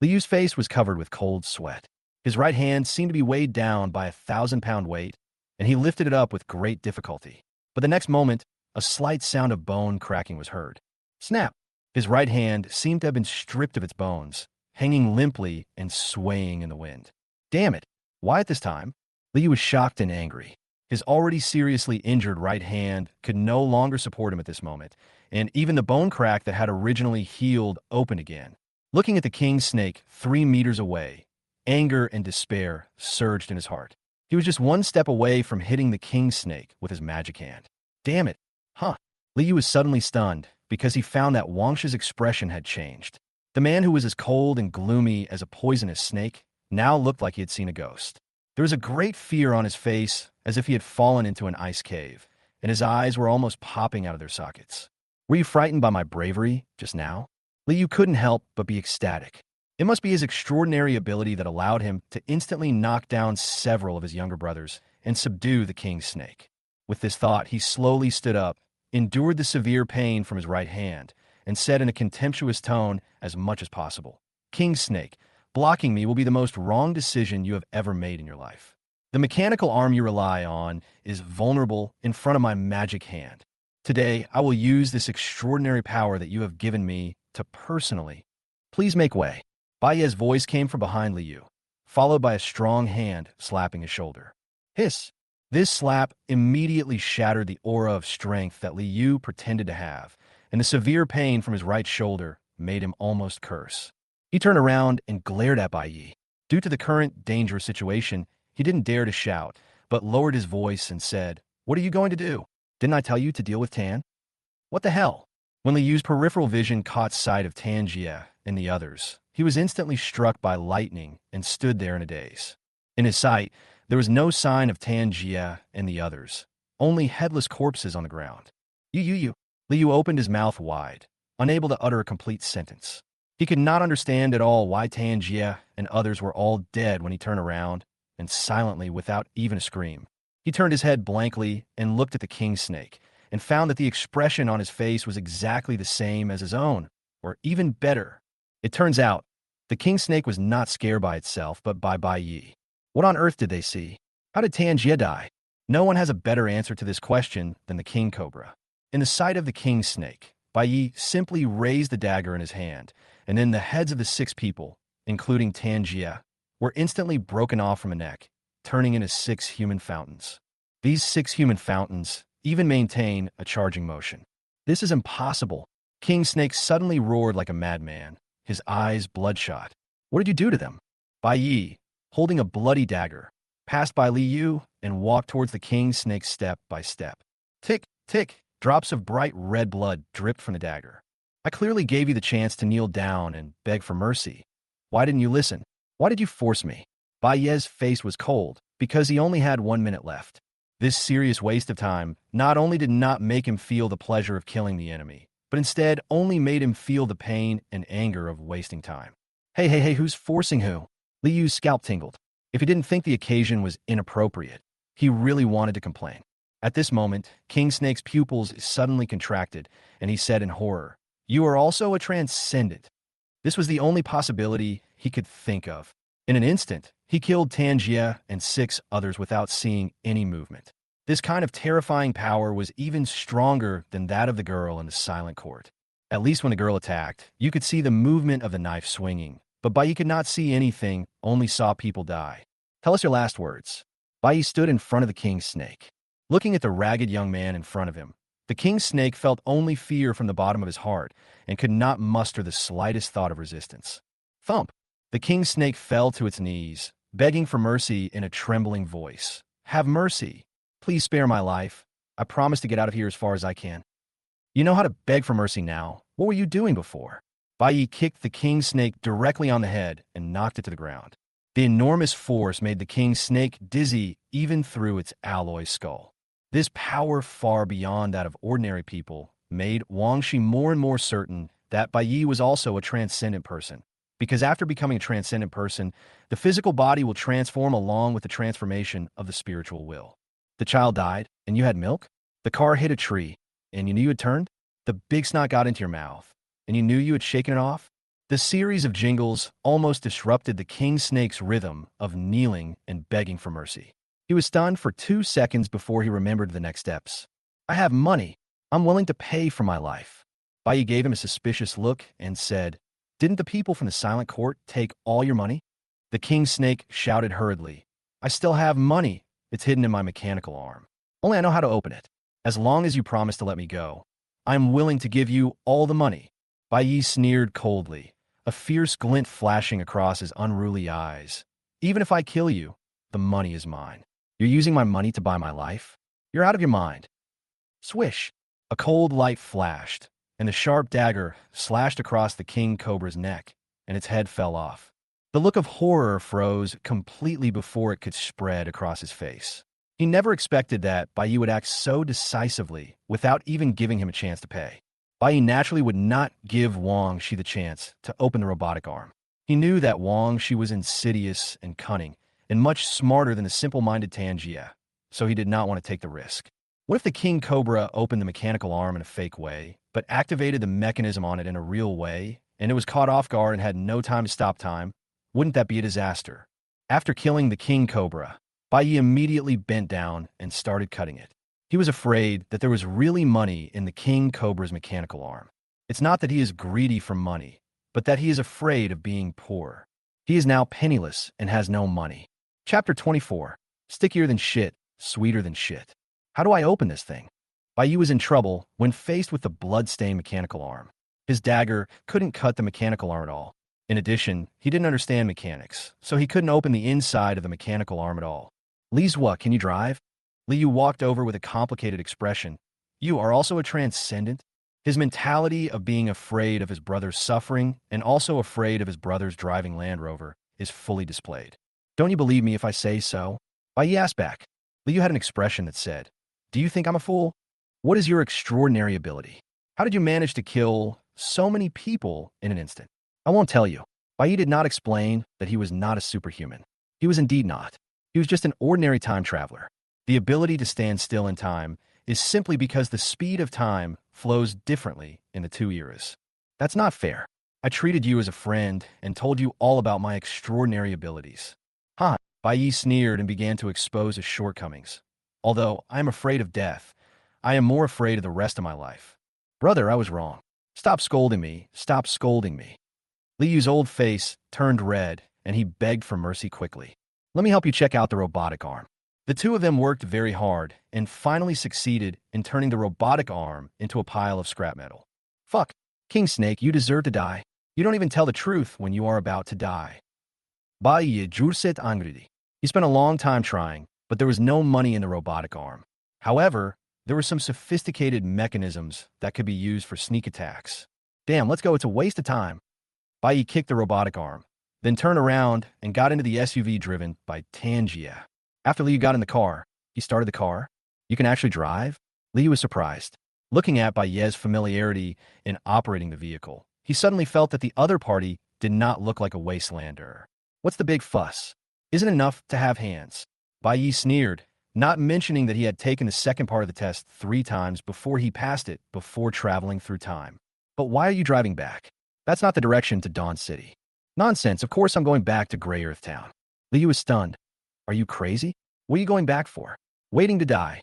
Li Yu's face was covered with cold sweat. His right hand seemed to be weighed down by 1,000-pound weight, and he lifted it up with great difficulty. But the next moment, a slight sound of bone cracking was heard. Snap! His right hand seemed to have been stripped of its bones, hanging limply and swaying in the wind. Damn it! Why at this time? Li Yu was shocked and angry. His already seriously injured right hand could no longer support him at this moment, and even the bone crack that had originally healed opened again. Looking at the king's snake 3 meters away, anger and despair surged in his heart. He was just one step away from hitting the king's snake with his magic hand. Damn it. Huh. Li Yu was suddenly stunned because he found that Wangshi's expression had changed. The man who was as cold and gloomy as a poisonous snake now looked like he had seen a ghost. There was a great fear on his face, as if he had fallen into an ice cave, and his eyes were almost popping out of their sockets. Were you frightened by my bravery just now? Li Yu couldn't help but be ecstatic. It must be his extraordinary ability that allowed him to instantly knock down several of his younger brothers and subdue the king's snake. With this thought, he slowly stood up, endured the severe pain from his right hand, and said in a contemptuous tone as much as possible, King's snake, blocking me will be the most wrong decision you have ever made in your life. The mechanical arm you rely on is vulnerable in front of my magic hand. Today, I will use this extraordinary power that you have given me to personally. Please make way. Bai Yi's voice came from behind Li Yu, followed by a strong hand slapping his shoulder. Hiss! This slap immediately shattered the aura of strength that Li Yu pretended to have, and the severe pain from his right shoulder made him almost curse. He turned around and glared at Bai Yi. Due to the current dangerous situation, he didn't dare to shout, but lowered his voice and said, What are you going to do? Didn't I tell you to deal with Tan? What the hell? When Li Yu's peripheral vision caught sight of Tanjia and the others, he was instantly struck by lightning and stood there in a daze. In his sight, there was no sign of Tanjia and the others, only headless corpses on the ground. You. Li Yu opened his mouth wide, unable to utter a complete sentence. He could not understand at all why Tanjia and others were all dead when he turned around, and silently, without even a scream. He turned his head blankly and looked at the king snake, and found that the expression on his face was exactly the same as his own, or even better. It turns out, the king snake was not scared by itself, but by Bai Yi. What on earth did they see? How did Tanjia die? No one has a better answer to this question than the king cobra. In the sight of the king snake, Bai Yi simply raised the dagger in his hand, and then the heads of the 6 people, including Tanjia, were instantly broken off from a neck, turning into 6 human fountains. These 6 human fountains even maintain a charging motion. This is impossible. King Snake suddenly roared like a madman, his eyes bloodshot. What did you do to them? Bai Yi, holding a bloody dagger, passed by Li Yu and walked towards the king snake step by step. Tick, tick, drops of bright red blood dripped from the dagger. I clearly gave you the chance to kneel down and beg for mercy. Why didn't you listen? Why did you force me? Baye's face was cold, because he only had 1 minute left. This serious waste of time not only did not make him feel the pleasure of killing the enemy, but instead only made him feel the pain and anger of wasting time. Hey, who's forcing who? Liyu's scalp tingled. If he didn't think the occasion was inappropriate, he really wanted to complain. At this moment, King Snake's pupils suddenly contracted, and he said in horror, "You are also a transcendent." This was the only possibility he could think of. In an instant, he killed Tangia and 6 others without seeing any movement. This kind of terrifying power was even stronger than that of the girl in the silent court. At least when the girl attacked, you could see the movement of the knife swinging, but Bai could not see anything, only saw people die. Tell us your last words. Bai stood in front of the king's snake. Looking at the ragged young man in front of him, the king's snake felt only fear from the bottom of his heart and could not muster the slightest thought of resistance. Thump! The king's snake fell to its knees, begging for mercy in a trembling voice. "Have mercy. Please spare my life. I promise to get out of here as far as I can." You know how to beg for mercy now. What were you doing before? Bai kicked the king's snake directly on the head and knocked it to the ground. The enormous force made the king's snake dizzy even through its alloy skull. This power far beyond that of ordinary people made Wang Shi more and more certain that Bai was also a transcendent person. Because after becoming a transcendent person, the physical body will transform along with the transformation of the spiritual will. The child died, and you had milk? The car hit a tree, and you knew you had turned? The big snot got into your mouth, and you knew you had shaken it off? The series of jingles almost disrupted the king snake's rhythm of kneeling and begging for mercy. He was stunned for 2 seconds before he remembered the next steps. "I have money. I'm willing to pay for my life." Bai gave him a suspicious look and said, "Didn't the people from the silent court take all your money?" The king snake shouted hurriedly, "I still have money. It's hidden in my mechanical arm. Only I know how to open it. As long as you promise to let me go, I'm willing to give you all the money." Bai sneered coldly, a fierce glint flashing across his unruly eyes. "Even if I kill you, the money is mine. You're using my money to buy my life? You're out of your mind." Swish! A cold light flashed, and the sharp dagger slashed across the king cobra's neck, and its head fell off. The look of horror froze completely before it could spread across his face. He never expected that Bai would act so decisively without even giving him a chance to pay. Bai naturally would not give Wang Shi the chance to open the robotic arm. He knew that Wang Shi was insidious and cunning, and much smarter than the simple-minded Tangia, so he did not want to take the risk. What if the king cobra opened the mechanical arm in a fake way, but activated the mechanism on it in a real way, and it was caught off guard and had no time to stop time? Wouldn't that be a disaster? After killing the king cobra, Bai immediately bent down and started cutting it. He was afraid that there was really money in the king cobra's mechanical arm. It's not that he is greedy for money, but that he is afraid of being poor. He is now penniless and has no money. Chapter 24. Stickier than shit, sweeter than shit. How do I open this thing? Bai was in trouble when faced with the blood-stained mechanical arm. His dagger couldn't cut the mechanical arm at all. In addition, he didn't understand mechanics, so he couldn't open the inside of the mechanical arm at all. "Lizwa, can you drive?" Liu walked over with a complicated expression. "You are also a transcendent?" His mentality of being afraid of his brother's suffering and also afraid of his brother's driving Land Rover is fully displayed. "Don't you believe me if I say so?" Bai asked back. Liu had an expression that said, "Do you think I'm a fool? What is your extraordinary ability? How did you manage to kill so many people in an instant?" "I won't tell you." Bai did not explain that he was not a superhuman. He was indeed not. He was just an ordinary time traveler. The ability to stand still in time is simply because the speed of time flows differently in the 2 eras. That's not fair. I treated you as a friend and told you all about my extraordinary abilities. Ha! Bai sneered and began to expose his shortcomings. "Although I am afraid of death, I am more afraid of the rest of my life." "Brother, I was wrong. Stop scolding me. Stop scolding me." Liu's old face turned red, and he begged for mercy quickly. "Let me help you check out the robotic arm." The two of them worked very hard and finally succeeded in turning the robotic arm into a pile of scrap metal. "Fuck. King Snake, you deserve to die. You don't even tell the truth when you are about to die." Bai jurset angridi. He spent a long time trying, but there was no money in the robotic arm. However, there were some sophisticated mechanisms that could be used for sneak attacks. "Damn, let's go. It's a waste of time." Bai kicked the robotic arm. then turned around and got into the SUV driven by Tangia. After Liu got in the car, he started the car. You can actually drive? Liu was surprised. Looking at Baye's familiarity in operating the vehicle, he suddenly felt that the other party did not look like a wastelander. What's the big fuss? Isn't it enough to have hands? Baye sneered, not mentioning that he had taken the second part of the test 3 times before he passed it before traveling through time. But why are you driving back? That's not the direction to Dawn City. Nonsense, of course I'm going back to Grey Earth Town. Liu was stunned. Are you crazy? What are you going back for? Waiting to die.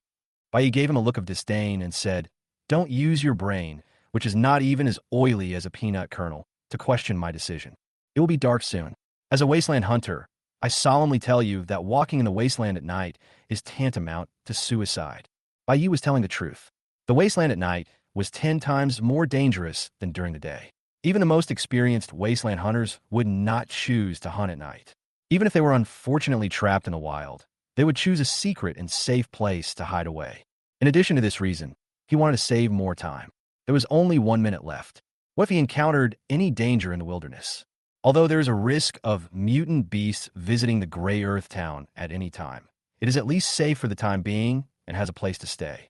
Baye gave him a look of disdain and said, don't use your brain, which is not even as oily as a peanut kernel, to question my decision. It will be dark soon. As a wasteland hunter, I solemnly tell you that walking in the wasteland at night is tantamount to suicide. Baye was telling the truth. The wasteland at night was 10 times more dangerous than during the day. Even the most experienced wasteland hunters would not choose to hunt at night. Even if they were unfortunately trapped in the wild, they would choose a secret and safe place to hide away. In addition to this reason, he wanted to save more time. There was only 1 minute left. What if he encountered any danger in the wilderness? Although there is a risk of mutant beasts visiting the Grey Earth Town at any time, it is at least safe for the time being and has a place to stay.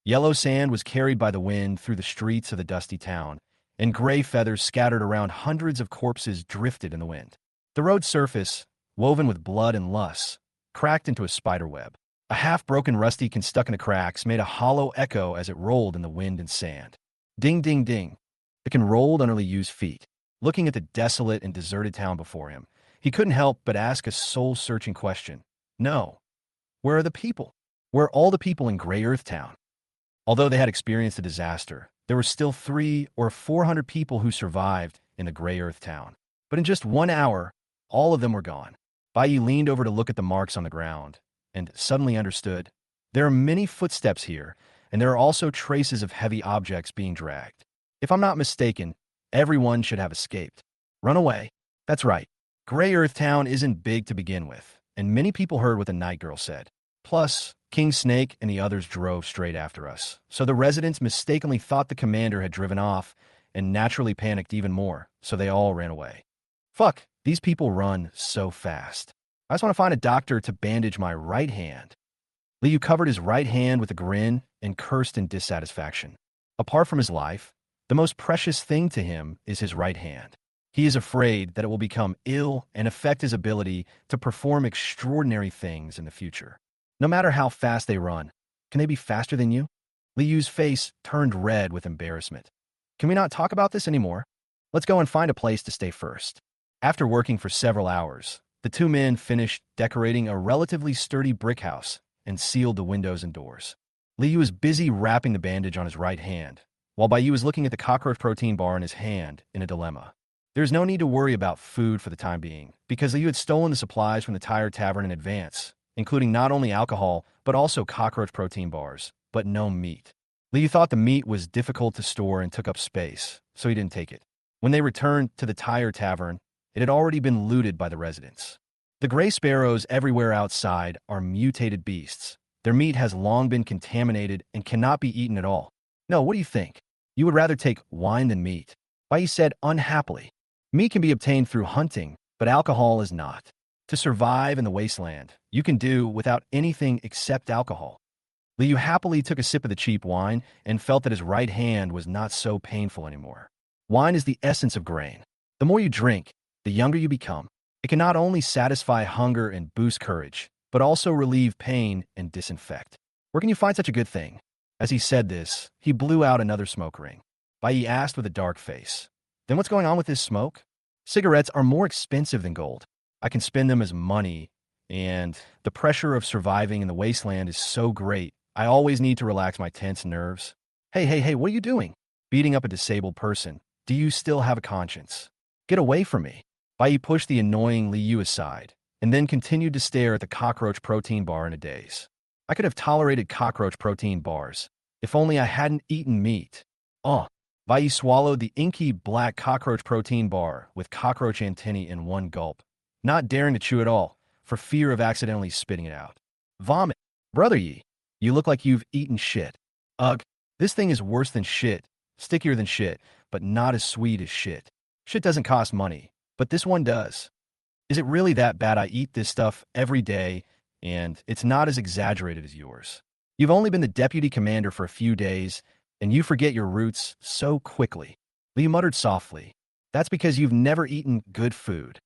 Yellow sand was carried by the wind through the streets of the dusty town, and gray feathers scattered around hundreds of corpses drifted in the wind. The road's surface, woven with blood and lust, cracked into a spider web. A half-broken rusty can stuck in the cracks made a hollow echo as it rolled in the wind and sand. Ding, ding, ding. The can rolled under Liu's feet. Looking at the desolate and deserted town before him, he couldn't help but ask a soul-searching question. No. Where are the people? Where are all the people in Grey Earth Town? Although they had experienced a disaster, there were still 300 or 400 people who survived in the Grey Earth Town. But in just 1 hour, all of them were gone. Baye leaned over to look at the marks on the ground, and suddenly understood. There are many footsteps here, and there are also traces of heavy objects being dragged. If I'm not mistaken, everyone should have escaped. Run away. That's right. Grey Earth Town isn't big to begin with, and many people heard what the night girl said. Plus, King Snake and the others drove straight after us, so the residents mistakenly thought the commander had driven off and naturally panicked even more, so they all ran away. Fuck, these people run so fast. I just want to find a doctor to bandage my right hand. Liu covered his right hand with a grin and cursed in dissatisfaction. Apart from his life, the most precious thing to him is his right hand. He is afraid that it will become ill and affect his ability to perform extraordinary things in the future. No matter how fast they run, can they be faster than you? Liu's face turned red with embarrassment. Can we not talk about this anymore? Let's go and find a place to stay first. After working for several hours, the 2 men finished decorating a relatively sturdy brick house and sealed the windows and doors. Liu was busy wrapping the bandage on his right hand, while Baye was looking at the cockroach protein bar in his hand in a dilemma. There's no need to worry about food for the time being, because Liu had stolen the supplies from the Tire Tavern in advance, including not only alcohol, but also cockroach protein bars, but no meat. Liu thought the meat was difficult to store and took up space, so he didn't take it. When they returned to the Tire Tavern, it had already been looted by the residents. The gray sparrows everywhere outside are mutated beasts. Their meat has long been contaminated and cannot be eaten at all. No, what do you think? You would rather take wine than meat? Baye said unhappily. Meat can be obtained through hunting, but alcohol is not. To survive in the wasteland, you can do without anything except alcohol. Liu happily took a sip of the cheap wine and felt that his right hand was not so painful anymore. Wine is the essence of grain. The more you drink, the younger you become. It can not only satisfy hunger and boost courage, but also relieve pain and disinfect. Where can you find such a good thing? As he said this, he blew out another smoke ring. Baye asked with a dark face. Then what's going on with this smoke? Cigarettes are more expensive than gold. I can spend them as money, and the pressure of surviving in the wasteland is so great, I always need to relax my tense nerves. Hey, what are you doing? Beating up a disabled person. Do you still have a conscience? Get away from me. Baye pushed the annoying Liu aside, and then continued to stare at the cockroach protein bar in a daze. I could have tolerated cockroach protein bars, if only I hadn't eaten meat. Baye swallowed the inky black cockroach protein bar with cockroach antennae in one gulp, not daring to chew it all, for fear of accidentally spitting it out. Vomit. Brother Yi, you look like you've eaten shit. Ugh, this thing is worse than shit, stickier than shit, but not as sweet as shit. Shit doesn't cost money, but this one does. Is it really that bad? I eat this stuff every day, and it's not as exaggerated as yours. You've only been the deputy commander for a few days, and you forget your roots so quickly. Liu muttered softly. That's because you've never eaten good food.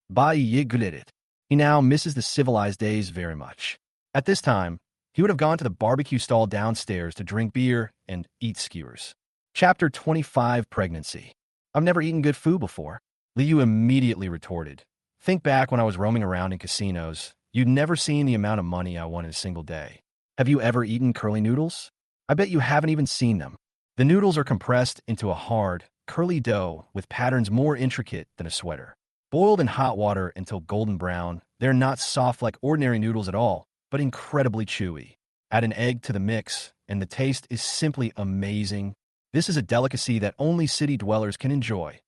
Bai Yi glitted. He now misses the civilized days very much. At this time, he would have gone to the barbecue stall downstairs to drink beer and eat skewers. Chapter 25 Pregnancy. I've never eaten good food before. Liu immediately retorted. Think back when I was roaming around in casinos. You'd never seen the amount of money I won in a single day. Have you ever eaten curly noodles? I bet you haven't even seen them. The noodles are compressed into a hard, curly dough with patterns more intricate than a sweater. Boiled in hot water until golden brown, they're not soft like ordinary noodles at all, but incredibly chewy. Add an egg to the mix, and the taste is simply amazing. This is a delicacy that only city dwellers can enjoy.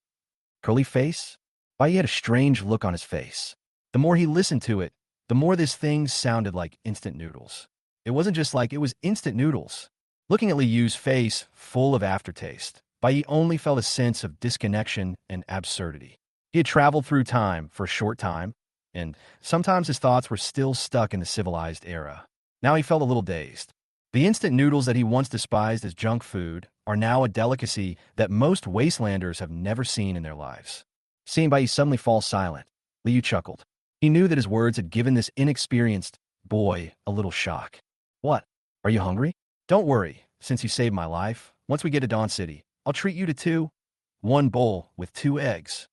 Curly face? Bai had a strange look on his face. The more he listened to it, the more this thing sounded like instant noodles. It wasn't just like it was instant noodles. Looking at Liu's face, full of aftertaste, Bai only felt a sense of disconnection and absurdity. He had traveled through time for a short time, and sometimes his thoughts were still stuck in the civilized era. Now he felt a little dazed. The instant noodles that he once despised as junk food are now a delicacy that most wastelanders have never seen in their lives. Seeing Bai suddenly fall silent, Liu chuckled. He knew that his words had given this inexperienced boy a little shock. What? Are you hungry? Don't worry, since you saved my life. Once we get to Dawn City, I'll treat you to one bowl with 2 eggs.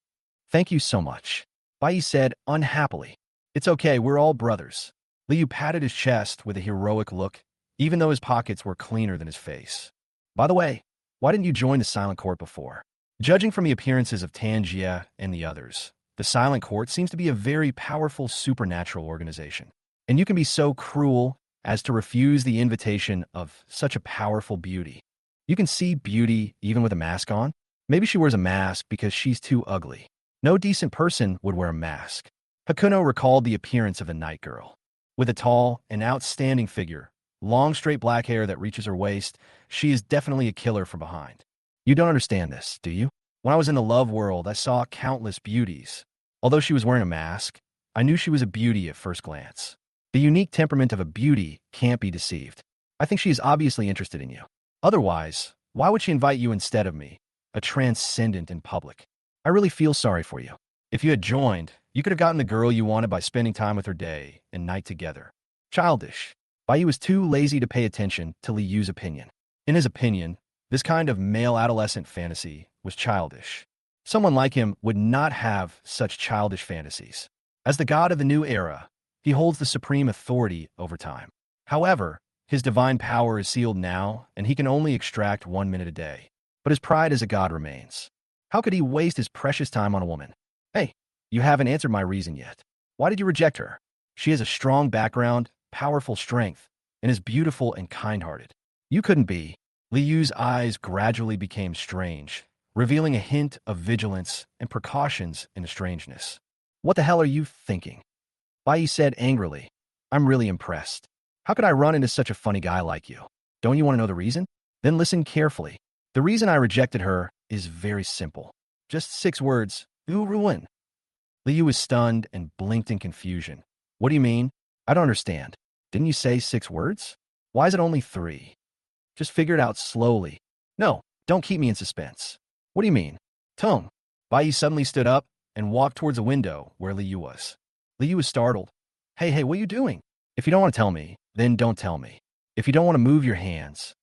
Thank you so much, Bai said unhappily. It's okay, we're all brothers. Liu patted his chest with a heroic look, even though his pockets were cleaner than his face. By the way, why didn't you join the Silent Court before? Judging from the appearances of Tanjia and the others, the Silent Court seems to be a very powerful supernatural organization. And you can be so cruel as to refuse the invitation of such a powerful beauty. You can see beauty even with a mask on. Maybe she wears a mask because she's too ugly. No decent person would wear a mask. Hakuno recalled the appearance of the night girl. With a tall and outstanding figure, long straight black hair that reaches her waist, she is definitely a killer from behind. You don't understand this, do you? When I was in the love world, I saw countless beauties. Although she was wearing a mask, I knew she was a beauty at first glance. The unique temperament of a beauty can't be deceived. I think she is obviously interested in you. Otherwise, why would she invite you instead of me, a transcendent in public? I really feel sorry for you. If you had joined, you could have gotten the girl you wanted by spending time with her day and night together. Childish. Bai was too lazy to pay attention to Liu's opinion. In his opinion, this kind of male adolescent fantasy was childish. Someone like him would not have such childish fantasies. As the god of the new era, he holds the supreme authority over time. However, his divine power is sealed now, and he can only extract 1 minute a day. But his pride as a god remains. How could he waste his precious time on a woman? Hey, you haven't answered my reason yet. Why did you reject her? She has a strong background, powerful strength, and is beautiful and kind-hearted. You couldn't be. Liu's eyes gradually became strange, revealing a hint of vigilance and precautions in the strangeness. What the hell are you thinking? Bai said angrily. I'm really impressed. How could I run into such a funny guy like you? Don't you want to know the reason? Then listen carefully. The reason I rejected her is very simple. Just 6 words. Ruin. Liu was stunned and blinked in confusion. What do you mean? I don't understand. Didn't you say 6 words? Why is it only 3? Just figure it out slowly. No, don't keep me in suspense. What do you mean? Tong. Bai suddenly stood up and walked towards a window where Liu was. Liu was startled. Hey, what are you doing? If you don't want to tell me, then don't tell me. If you don't want to move your hands.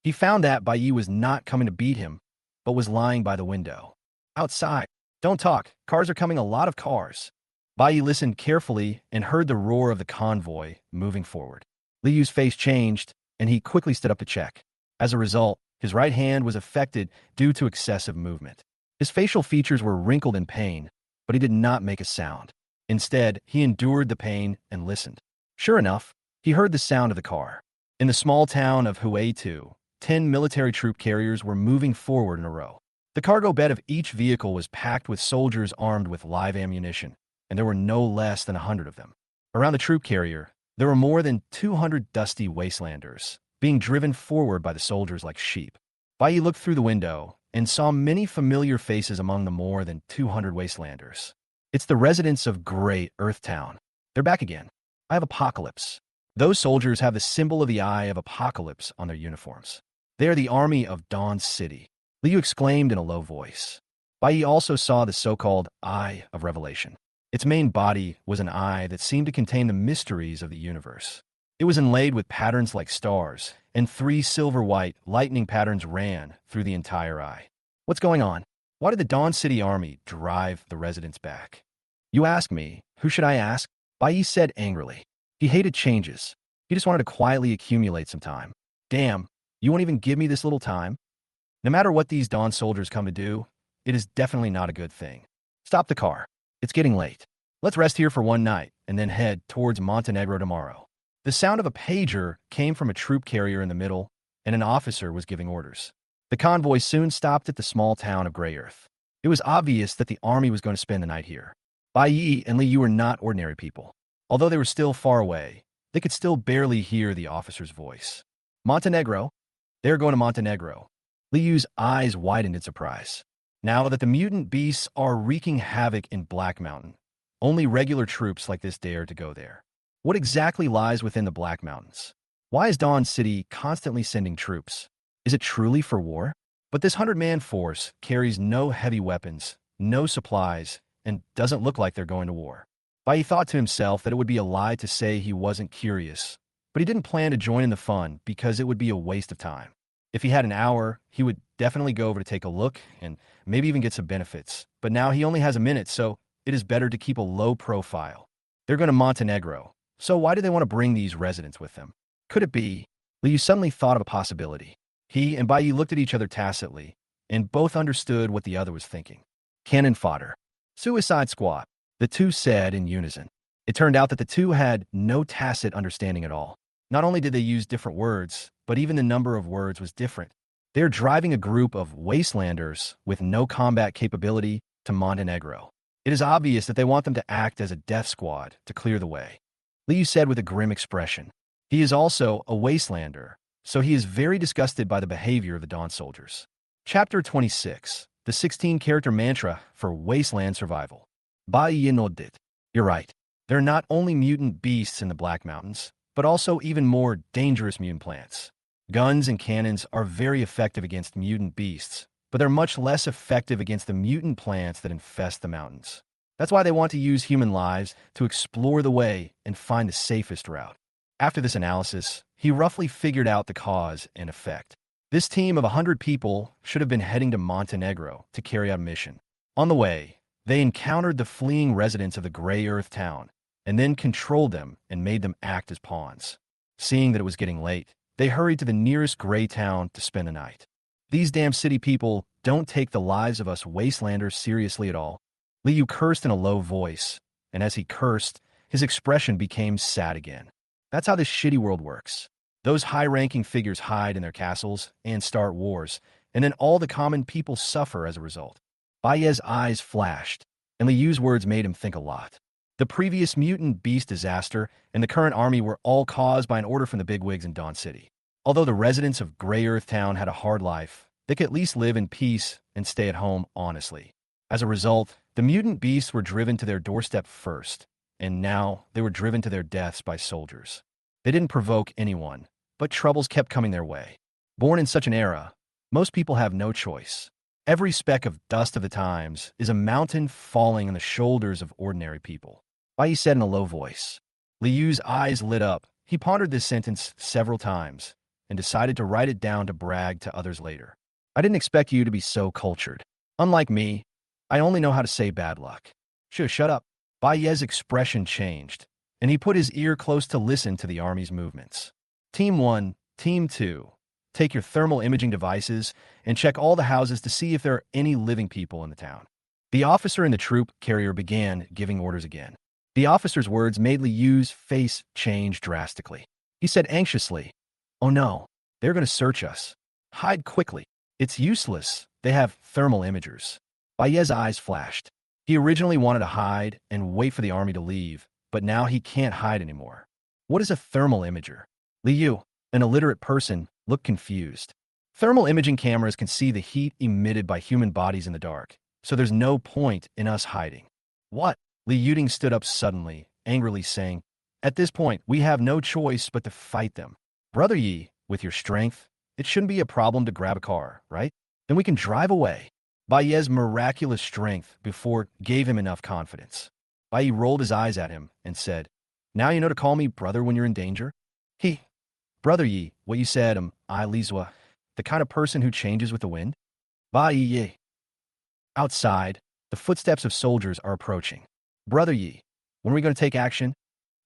He found that Bai was not coming to beat him, but was lying by the window. Outside. Don't talk. Cars are coming, a lot of cars. Bai listened carefully and heard the roar of the convoy moving forward. Liu's face changed, and he quickly stood up to check. As a result, his right hand was affected due to excessive movement. His facial features were wrinkled in pain, but he did not make a sound. Instead, he endured the pain and listened. Sure enough, he heard the sound of the car. In the small town of Huaitu, 10 military troop carriers were moving forward in a row. The cargo bed of each vehicle was packed with soldiers armed with live ammunition, and there were no less than 100 of them. Around the troop carrier, there were more than 200 dusty wastelanders, being driven forward by the soldiers like sheep. Bai looked through the window and saw many familiar faces among the more than 200 wastelanders. It's the residents of Gray Earth Town. They're back again. I have Apocalypse. Those soldiers have the symbol of the Eye of Apocalypse on their uniforms. They are the army of Dawn City. Liu exclaimed in a low voice. Bai also saw the so-called Eye of Revelation. Its main body was an eye that seemed to contain the mysteries of the universe. It was inlaid with patterns like stars, and 3 silver-white lightning patterns ran through the entire eye. What's going on? Why did the Dawn City army drive the residents back? You ask me, who should I ask? Bai said angrily. He hated changes. He just wanted to quietly accumulate some time. Damn, you won't even give me this little time? No matter what these Dawn soldiers come to do, it is definitely not a good thing. Stop the car. It's getting late. Let's rest here for one night and then head towards Montenegro tomorrow. The sound of a pager came from a troop carrier in the middle, and an officer was giving orders. The convoy soon stopped at the small town of Grey Earth. It was obvious that the army was going to spend the night here. Bai Yi and Li Yu were not ordinary people. Although they were still far away, they could still barely hear the officer's voice. Montenegro? They're going to Montenegro. Li Yu's eyes widened in surprise. Now that the mutant beasts are wreaking havoc in Black Mountain, only regular troops like this dare to go there. What exactly lies within the Black Mountains? Why is Dawn City constantly sending troops? Is it truly for war? But this 100-man force carries no heavy weapons, no supplies, and doesn't look like they're going to war. Bai thought to himself that it would be a lie to say he wasn't curious, but he didn't plan to join in the fun because it would be a waste of time. If he had an hour, he would definitely go over to take a look and maybe even get some benefits. But now he only has a minute, so it is better to keep a low profile. They're going to Montenegro, so why do they want to bring these residents with them? Could it be? Liu suddenly thought of a possibility. He and Bai looked at each other tacitly, and both understood what the other was thinking. Cannon fodder. Suicide squad, the two said in unison. It turned out that the two had no tacit understanding at all. Not only did they use different words, but even the number of words was different. They're driving a group of wastelanders with no combat capability to Montenegro. It is obvious that they want them to act as a death squad to clear the way. Liu said with a grim expression. He is also a wastelander, so he is very disgusted by the behavior of the Dawn soldiers. Chapter 26, the 16-character mantra for wasteland survival. Bai nodded. You're right. There are not only mutant beasts in the Black Mountains, but also even more dangerous mutant plants. Guns and cannons are very effective against mutant beasts, but they're much less effective against the mutant plants that infest the mountains. That's why they want to use human lives to explore the way and find the safest route. After this analysis, he roughly figured out the cause and effect. This team of 100 people should have been heading to Montenegro to carry out a mission. On the way, they encountered the fleeing residents of the Grey Earth town, and then controlled them and made them act as pawns. Seeing that it was getting late, they hurried to the nearest gray town to spend the night. These damn city people don't take the lives of us wastelanders seriously at all. Liu cursed in a low voice, and as he cursed, his expression became sad again. That's how this shitty world works. Those high-ranking figures hide in their castles and start wars, and then all the common people suffer as a result. Bai's eyes flashed, and Liu's words made him think a lot. The previous mutant beast disaster and the current army were all caused by an order from the bigwigs in Dawn City. Although the residents of Grey Earth Town had a hard life, they could at least live in peace and stay at home honestly. As a result, the mutant beasts were driven to their doorstep first, and now they were driven to their deaths by soldiers. They didn't provoke anyone, but troubles kept coming their way. Born in such an era, most people have no choice. Every speck of dust of the times is a mountain falling on the shoulders of ordinary people. Bai said in a low voice. Liu's eyes lit up. He pondered this sentence several times and decided to write it down to brag to others later. I didn't expect you to be so cultured. Unlike me, I only know how to say bad luck. Shut up. Bai's expression changed, and he put his ear close to listen to the army's movements. Team 1, Team 2, take your thermal imaging devices and check all the houses to see if there are any living people in the town. The officer in the troop carrier began giving orders again. The officer's words made Liu's face change drastically. He said anxiously, "Oh no, they're going to search us. Hide quickly. It's useless. They have thermal imagers." Bai's eyes flashed. He originally wanted to hide and wait for the army to leave, but now he can't hide anymore. What is a thermal imager? Liu, an illiterate person, looked confused. Thermal imaging cameras can see the heat emitted by human bodies in the dark, so there's no point in us hiding. What? Li Yuding stood up suddenly, angrily saying, "At this point, we have no choice but to fight them. Brother Yi, with your strength, it shouldn't be a problem to grab a car, right? Then we can drive away." Bai Ye's miraculous strength before gave him enough confidence. Bai Yi rolled his eyes at him and said, "Now you know to call me brother when you're in danger?" He, "Brother Yi, what you said, I Lizua, the kind of person who changes with the wind?" Bai Yi. Outside, the footsteps of soldiers are approaching. "Brother Yi, when are we going to take action?"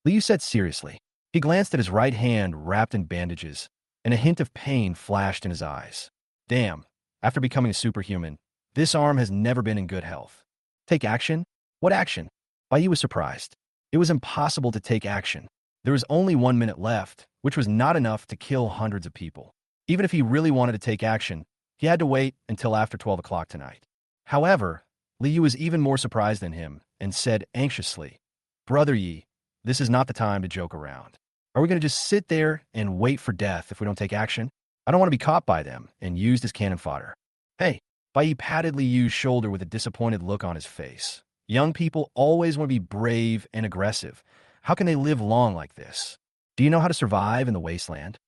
Liu said seriously. He glanced at his right hand wrapped in bandages, and a hint of pain flashed in his eyes. Damn, after becoming a superhuman, this arm has never been in good health. Take action? What action? Bai Yi was surprised. It was impossible to take action. There was only 1 minute left, which was not enough to kill hundreds of people. Even if he really wanted to take action, he had to wait until after 12 o'clock tonight. However, Liu was even more surprised than him and said anxiously, "Brother Yi, this is not the time to joke around. Are we going to just sit there and wait for death if we don't take action? I don't want to be caught by them and used as cannon fodder." Hey, Bai Yi patted Liu's shoulder with a disappointed look on his face. Young people always want to be brave and aggressive. How can they live long like this? Do you know how to survive in the wasteland?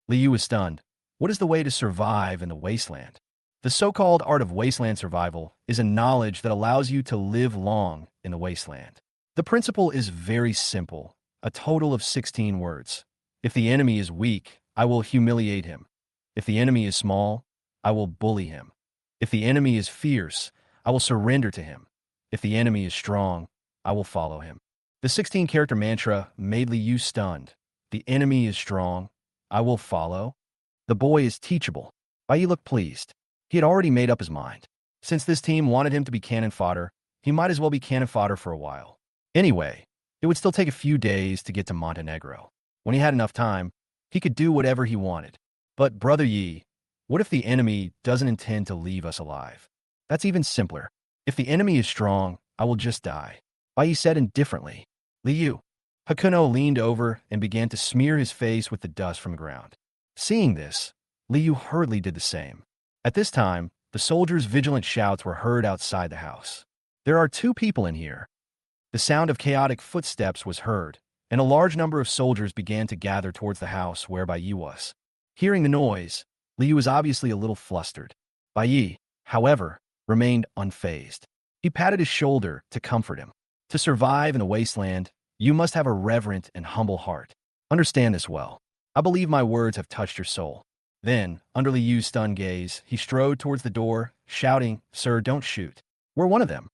Liu was stunned. What is the way to survive in the wasteland? The so-called art of wasteland survival is a knowledge that allows you to live long in the wasteland. The principle is very simple, a total of 16 words. If the enemy is weak, I will humiliate him. If the enemy is small, I will bully him. If the enemy is fierce, I will surrender to him. If the enemy is strong, I will follow him. The 16-character mantra made Liu stunned. The enemy is strong, I will follow. The boy is teachable. Bai Yi looked pleased. He had already made up his mind. Since this team wanted him to be cannon fodder, he might as well be cannon fodder for a while. Anyway, it would still take a few days to get to Montenegro. When he had enough time, he could do whatever he wanted. But Brother Yi, what if the enemy doesn't intend to leave us alive? That's even simpler. If the enemy is strong, I will just die. Bai Yi said indifferently. Liu. Hakuno leaned over and began to smear his face with the dust from the ground. Seeing this, Liu hurriedly did the same. At this time, the soldiers' vigilant shouts were heard outside the house. "There are 2 people in here." The sound of chaotic footsteps was heard, and a large number of soldiers began to gather towards the house where Bai Yi was. Hearing the noise, Liu was obviously a little flustered. Bai Yi, however, remained unfazed. He patted his shoulder to comfort him. To survive in the wasteland, you must have a reverent and humble heart. Understand this well. I believe my words have touched your soul. Then, under Liu's stunned gaze, he strode towards the door, shouting, "Sir, don't shoot. We're one of them."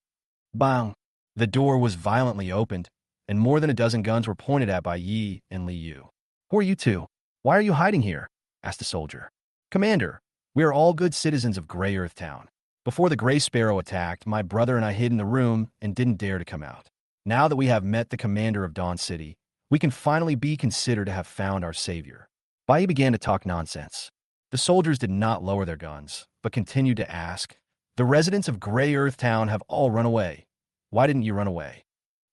Bang! The door was violently opened, and more than a dozen guns were pointed at Bai Yi and Liu. "Who are you two? Why are you hiding here?" asked the soldier. "Commander, we are all good citizens of Grey Earth Town. Before the Gray Sparrow attacked, my brother and I hid in the room and didn't dare to come out. Now that we have met the commander of Dawn City, we can finally be considered to have found our savior." Bai Yi began to talk nonsense. The soldiers did not lower their guns, but continued to ask, "The residents of Grey Earth Town have all run away. Why didn't you run away?"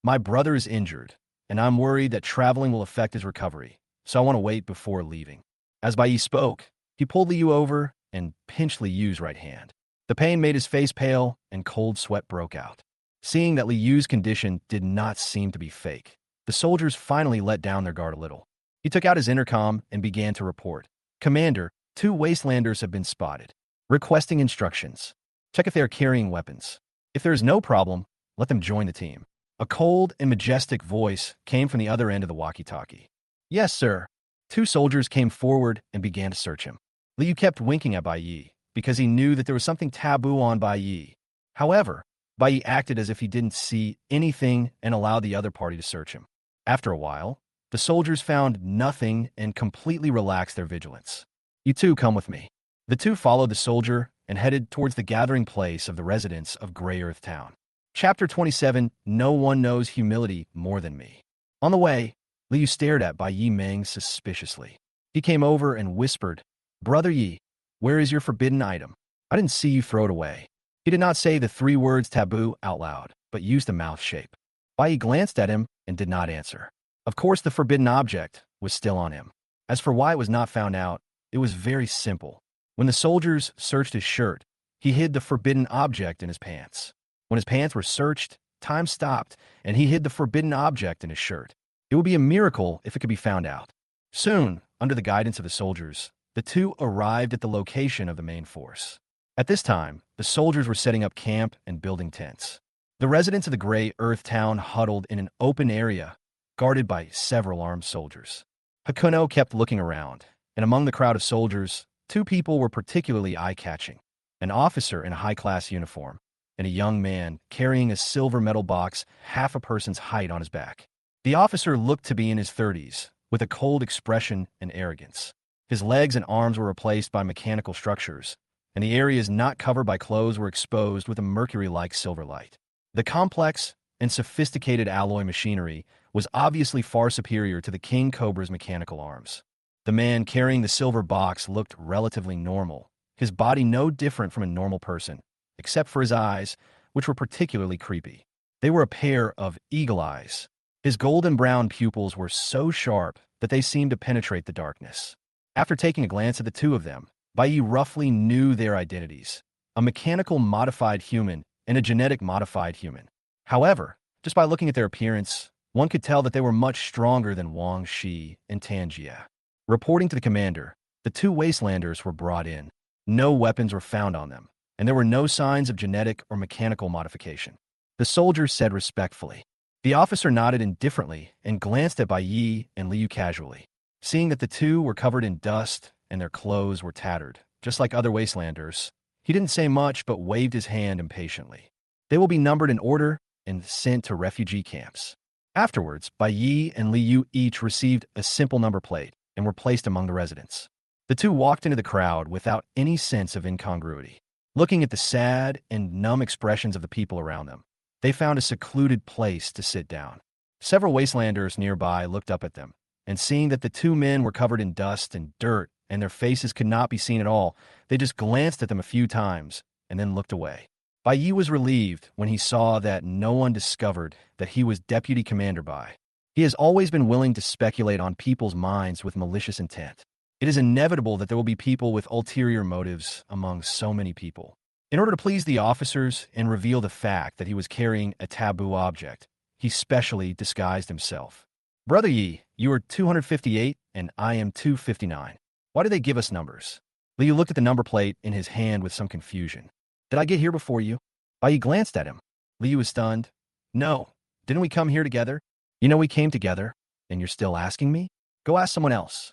"My brother is injured, and I'm worried that traveling will affect his recovery, so I want to wait before leaving." As Bai Yi spoke, he pulled Liu over and pinched Liu's right hand. The pain made his face pale, and cold sweat broke out. Seeing that Liu's condition did not seem to be fake, the soldiers finally let down their guard a little. He took out his intercom and began to report. "Commander, 2 wastelanders have been spotted. Requesting instructions. Check if they are carrying weapons. If there is no problem, let them join the team." A cold and majestic voice came from the other end of the walkie-talkie. "Yes, sir." 2 soldiers came forward and began to search him. Liu kept winking at Bai Yi, because he knew that there was something taboo on Bai Yi. However, Bai Yi acted as if he didn't see anything and allowed the other party to search him. After a while, the soldiers found nothing and completely relaxed their vigilance. "You two come with me." The 2 followed the soldier and headed towards the gathering place of the residents of Grey Earth Town. Chapter 27, No One Knows Humility More Than Me. On the way, Liu stared at Bai Yi Meng suspiciously. He came over and whispered, "Brother Yi, where is your forbidden item? I didn't see you throw it away." He did not say the 3 words taboo out loud, but used a mouth shape. Bai Yi glanced at him and did not answer. Of course, the forbidden object was still on him. As for why it was not found out, it was very simple. When the soldiers searched his shirt, he hid the forbidden object in his pants. When his pants were searched, Time stopped, and he hid the forbidden object in his shirt. It would be a miracle if it could be found out. Soon, under the guidance of the soldiers, the two arrived at the location of the main force. At this time, the soldiers were setting up camp and building tents. The residents of the gray earth town huddled in an open area, guarded by several armed soldiers. Hakuno kept looking around, and among the crowd of soldiers, two people were particularly eye-catching: an officer in a high-class uniform, and a young man carrying a silver metal box half a person's height on his back. The officer looked to be in his 30s, with a cold expression and arrogance. His legs and arms were replaced by mechanical structures, and the areas not covered by clothes were exposed with a mercury-like silver light. The complex and sophisticated alloy machinery was obviously far superior to the King Cobra's mechanical arms. The man carrying the silver box looked relatively normal, his body no different from a normal person, except for his eyes, which were particularly creepy. They were a pair of eagle eyes. His golden brown pupils were so sharp that they seemed to penetrate the darkness. After taking a glance at the two of them, Bai roughly knew their identities: a mechanical modified human and a genetic modified human. However, just by looking at their appearance, one could tell that they were much stronger than Wang Shi and Tanjia. Reporting to the commander, the two wastelanders were brought in. No weapons were found on them, and there were no signs of genetic or mechanical modification. The soldiers said respectfully. The officer nodded indifferently and glanced at Bai Yi and Liu casually. Seeing that the two were covered in dust and their clothes were tattered, just like other wastelanders, he didn't say much but waved his hand impatiently. They will be numbered in order and sent to refugee camps. Afterwards, Bai Yi and Liu each received a simple number plate and were placed among the residents. The two walked into the crowd without any sense of incongruity. Looking at the sad and numb expressions of the people around them, they found a secluded place to sit down. Several wastelanders nearby looked up at them, and seeing that the two men were covered in dust and dirt and their faces could not be seen at all, they just glanced at them a few times and then looked away. Bai Yi was relieved when he saw that no one discovered that he was Deputy Commander Bai. He has always been willing to speculate on people's minds with malicious intent. It is inevitable that there will be people with ulterior motives among so many people. In order to please the officers and reveal the fact that he was carrying a taboo object, he specially disguised himself. Brother Yi, you are 258 and I am 259. Why do they give us numbers? Liu looked at the number plate in his hand with some confusion. Did I get here before you? Bai Yi glanced at him. Liu was stunned. No. Didn't we come here together? You know we came together, and you're still asking me? Go ask someone else.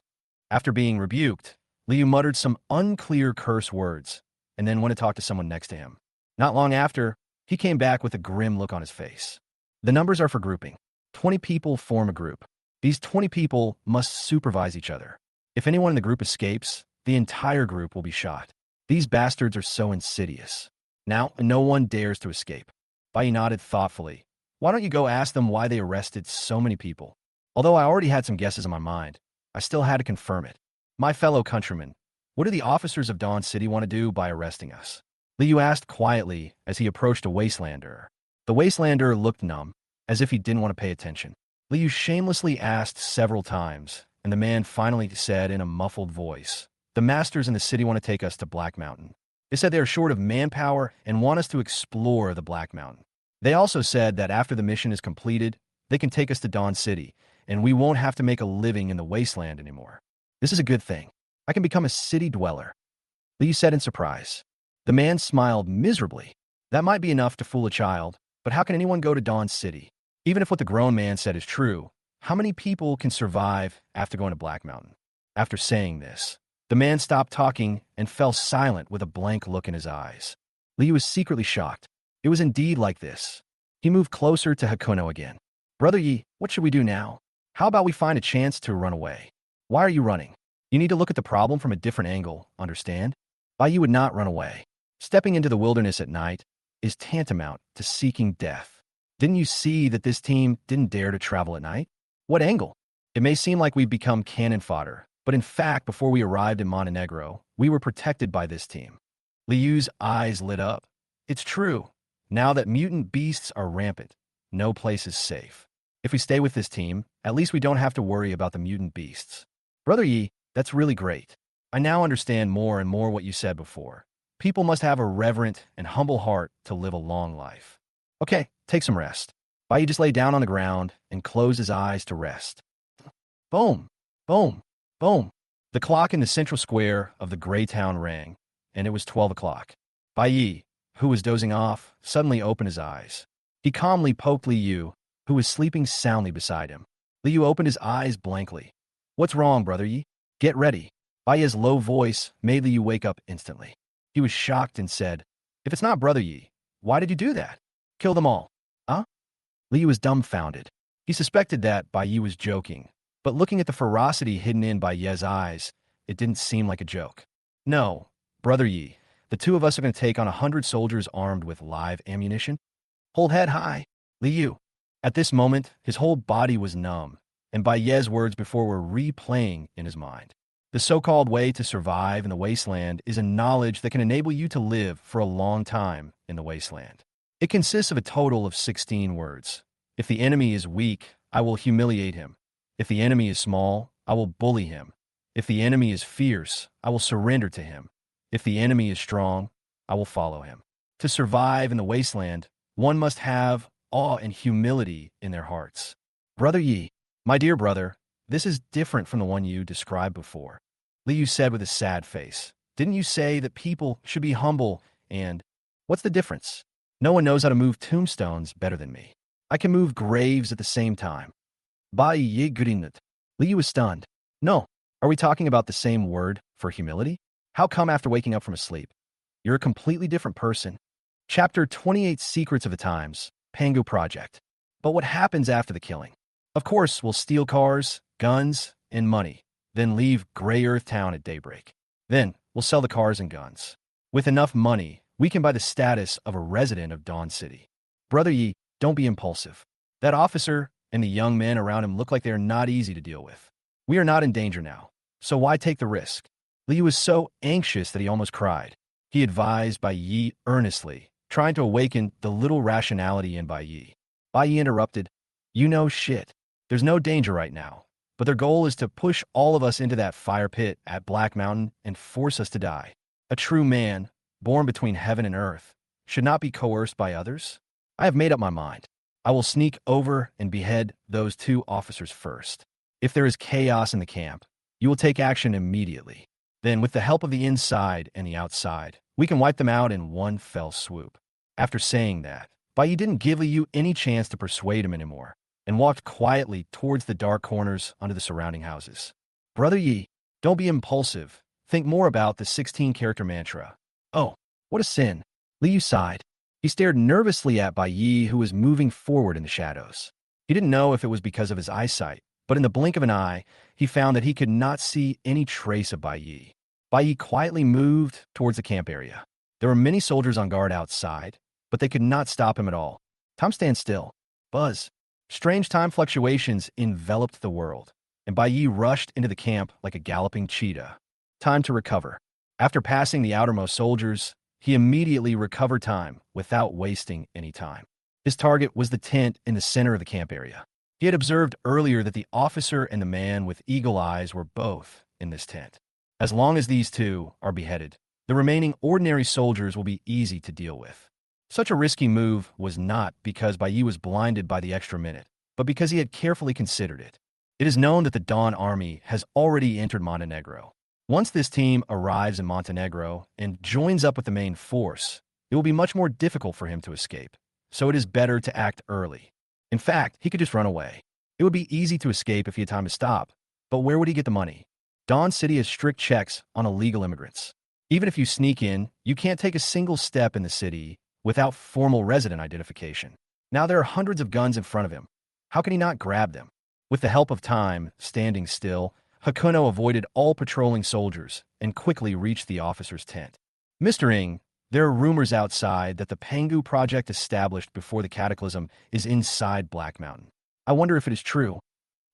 After being rebuked, Liu muttered some unclear curse words, and then went to talk to someone next to him. Not long after, he came back with a grim look on his face. The numbers are for grouping. 20 people form a group. These 20 people must supervise each other. If anyone in the group escapes, the entire group will be shot. These bastards are so insidious. Now, no one dares to escape. Bai nodded thoughtfully. Why don't you go ask them why they arrested so many people? Although I already had some guesses in my mind, I still had to confirm it. My fellow countrymen, what do the officers of Dawn City want to do by arresting us? Liu asked quietly as he approached a wastelander. The wastelander looked numb, as if he didn't want to pay attention. Liu shamelessly asked several times, and the man finally said in a muffled voice, "The masters in the city want to take us to Black Mountain. They said they are short of manpower and want us to explore the Black Mountain. They also said that after the mission is completed, they can take us to Dawn City, and we won't have to make a living in the wasteland anymore. This is a good thing. I can become a city dweller." Liu said in surprise. The man smiled miserably. That might be enough to fool a child, but how can anyone go to Dawn City? Even if what the grown man said is true, how many people can survive after going to Black Mountain? After saying this, the man stopped talking and fell silent with a blank look in his eyes. Liu was secretly shocked. It was indeed like this. He moved closer to Hakuno again. Brother Yi, what should we do now? How about we find a chance to run away? Why are you running? You need to look at the problem from a different angle, understand? Bai Yi would not run away. Stepping into the wilderness at night is tantamount to seeking death. Didn't you see that this team didn't dare to travel at night? What angle? It may seem like we've become cannon fodder, but in fact, before we arrived in Montenegro, we were protected by this team. Liu's eyes lit up. It's true. Now that mutant beasts are rampant, no place is safe. If we stay with this team, at least we don't have to worry about the mutant beasts. Brother Yi, that's really great. I now understand more and more what you said before. People must have a reverent and humble heart to live a long life. Okay, take some rest. Bai just lay down on the ground and closed his eyes to rest. Boom, boom, boom. The clock in the central square of the gray town rang, and it was 12 o'clock. Bai, who was dozing off, suddenly opened his eyes. He calmly poked Liu, who was sleeping soundly beside him. Liu opened his eyes blankly. What's wrong, brother Yi? Get ready. Bai's low voice made Liu wake up instantly. He was shocked and said, If it's not brother Yi, why did you do that? Kill them all. Huh? Liu was dumbfounded. He suspected that Bai Yi was joking, but looking at the ferocity hidden in Bai Ye's eyes, it didn't seem like a joke. No, brother Yi, the two of us are going to take on 100 soldiers armed with live ammunition. Hold head high, Liu. At this moment, his whole body was numb, and Bai Ye's words before were replaying in his mind. The so-called way to survive in the wasteland is a knowledge that can enable you to live for a long time in the wasteland. It consists of a total of 16 words. If the enemy is weak, I will humiliate him. If the enemy is small, I will bully him. If the enemy is fierce, I will surrender to him. If the enemy is strong, I will follow him. To survive in the wasteland, one must have awe and humility in their hearts. Brother Yi, my dear brother, this is different from the one you described before. Liu said with a sad face. Didn't you say that people should be humble and... What's the difference? No one knows how to move tombstones better than me. I can move graves at the same time. Bai Yi Grinnet. Liu was stunned. No, are we talking about the same word for humility? How come after waking up from a sleep? You're a completely different person. Chapter 28 Secrets of the Times, Pangu Project. But what happens after the killing? Of course, we'll steal cars, guns, and money, then leave Grey Earth Town at daybreak. Then, we'll sell the cars and guns. With enough money, we can buy the status of a resident of Dawn City. Brother Yi, don't be impulsive. That officer and the young men around him look like they are not easy to deal with. We are not in danger now, so why take the risk? Liu was so anxious that he almost cried. He advised Bai Yi earnestly, trying to awaken the little rationality in Bai Yi. Bai Yi interrupted, You know shit. There's no danger right now, but their goal is to push all of us into that fire pit at Black Mountain and force us to die. A true man, born between heaven and earth, should not be coerced by others. I have made up my mind. I will sneak over and behead those two officers first. If there is chaos in the camp, you will take action immediately. Then, with the help of the inside and the outside, we can wipe them out in one fell swoop. After saying that, Bai Yi didn't give Liu any chance to persuade him anymore, and walked quietly towards the dark corners under the surrounding houses. Brother Yi, don't be impulsive. Think more about the 16-character mantra. Oh, what a sin. Liu sighed. He stared nervously at Bai Yi, who was moving forward in the shadows. He didn't know if it was because of his eyesight, but in the blink of an eye, he found that he could not see any trace of Bai Yi. Bai Yi quietly moved towards the camp area. There were many soldiers on guard outside, but they could not stop him at all. Time stand still. Buzz. Strange time fluctuations enveloped the world, and Bai Yi rushed into the camp like a galloping cheetah. Time to recover. After passing the outermost soldiers, he immediately recovered time without wasting any time. His target was the tent in the center of the camp area. He had observed earlier that the officer and the man with eagle eyes were both in this tent. As long as these two are beheaded, the remaining ordinary soldiers will be easy to deal with. Such a risky move was not because Bai Yi was blinded by the extra minute, but because he had carefully considered it. It is known that the Dawn Army has already entered Montenegro. Once this team arrives in Montenegro and joins up with the main force, it will be much more difficult for him to escape, so it is better to act early. In fact, he could just run away. It would be easy to escape if he had time to stop, but where would he get the money? Dawn City has strict checks on illegal immigrants. Even if you sneak in, you can't take a single step in the city without formal resident identification. Now there are hundreds of guns in front of him. How can he not grab them? With the help of time, standing still, Hakuno avoided all patrolling soldiers and quickly reached the officer's tent. Mr. Ng, there are rumors outside that the Pangu project established before the cataclysm is inside Black Mountain. I wonder if it is true.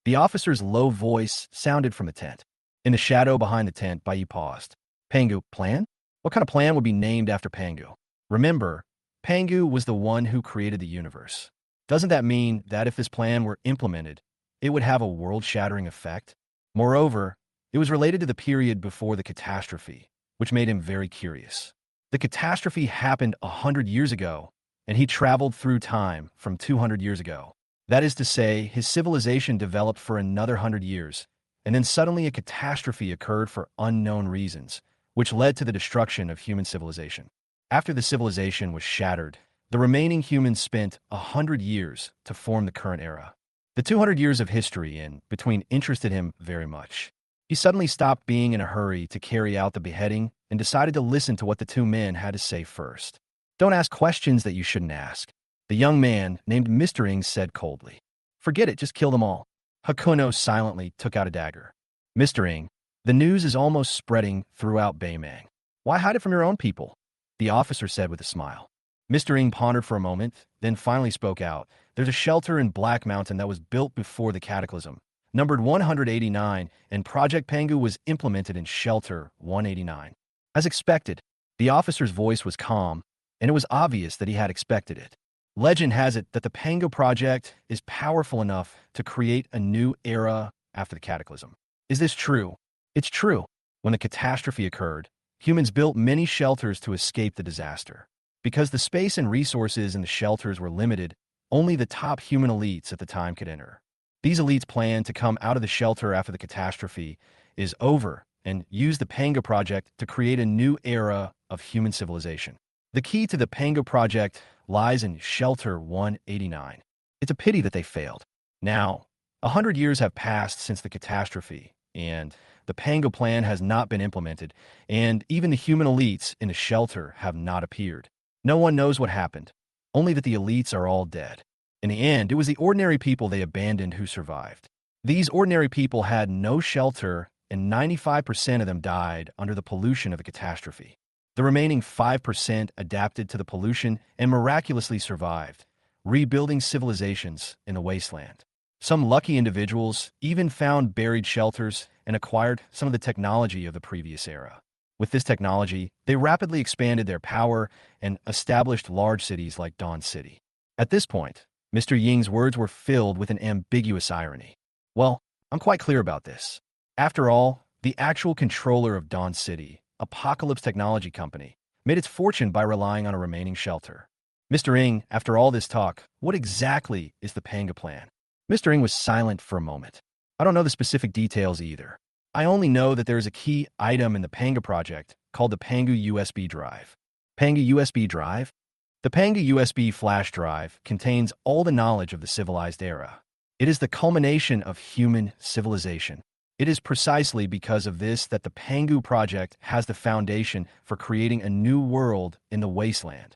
The officer's low voice sounded from the tent. In the shadow behind the tent, Bai Yi paused. Pangu plan? What kind of plan would be named after Pangu? Remember, Pangu was the one who created the universe. Doesn't that mean that if this plan were implemented, it would have a world-shattering effect? Moreover, it was related to the period before the catastrophe, which made him very curious. The catastrophe happened 100 years ago, and he traveled through time from 200 years ago. That is to say, his civilization developed for another 100 years, and then suddenly a catastrophe occurred for unknown reasons, which led to the destruction of human civilization. After the civilization was shattered, the remaining humans spent 100 years to form the current era. The 200 years of history in between interested him very much. He suddenly stopped being in a hurry to carry out the beheading and decided to listen to what the two men had to say first. Don't ask questions that you shouldn't ask, the young man named Mr. Ing said coldly. Forget it, just kill them all. Hakuno silently took out a dagger. Mr. Ing, the news is almost spreading throughout Baimang. Why hide it from your own people? The officer said with a smile. Mr. Ing pondered for a moment, then finally spoke out. There's a shelter in Black Mountain that was built before the cataclysm, numbered 189, and Project Pangu was implemented in Shelter 189. As expected, the officer's voice was calm, and it was obvious that he had expected it. Legend has it that the Pangu project is powerful enough to create a new era after the cataclysm. Is this true? It's true. When the catastrophe occurred, humans built many shelters to escape the disaster. Because the space and resources in the shelters were limited, only the top human elites at the time could enter. These elites planned to come out of the shelter after the catastrophe is over and use the Pangu project to create a new era of human civilization. The key to the Pangu project lies in Shelter 189. It's a pity that they failed. Now, 100 years have passed since the catastrophe, and the Pangu plan has not been implemented, and even the human elites in the shelter have not appeared. No one knows what happened, only that the elites are all dead. In the end, it was the ordinary people they abandoned who survived. These ordinary people had no shelter, and 95% of them died under the pollution of the catastrophe. The remaining 5% adapted to the pollution and miraculously survived, rebuilding civilizations in the wasteland. Some lucky individuals even found buried shelters and acquired some of the technology of the previous era. With this technology, they rapidly expanded their power and established large cities like Dawn City. At this point, Mr. Ying's words were filled with an ambiguous irony. Well, I'm quite clear about this. After all, the actual controller of Dawn City, Apocalypse Technology Company, made its fortune by relying on a remaining shelter. Mr. Ing, after all this talk, what exactly is the Pangu plan? Mr. Ing was silent for a moment. I don't know the specific details either. I only know that there is a key item in the Pangu project called the Pangu USB drive. Pangu USB drive? The Pangu USB flash drive contains all the knowledge of the civilized era. It is the culmination of human civilization. It is precisely because of this that the Pangu project has the foundation for creating a new world in the wasteland.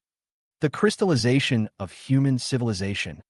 The crystallization of human civilization.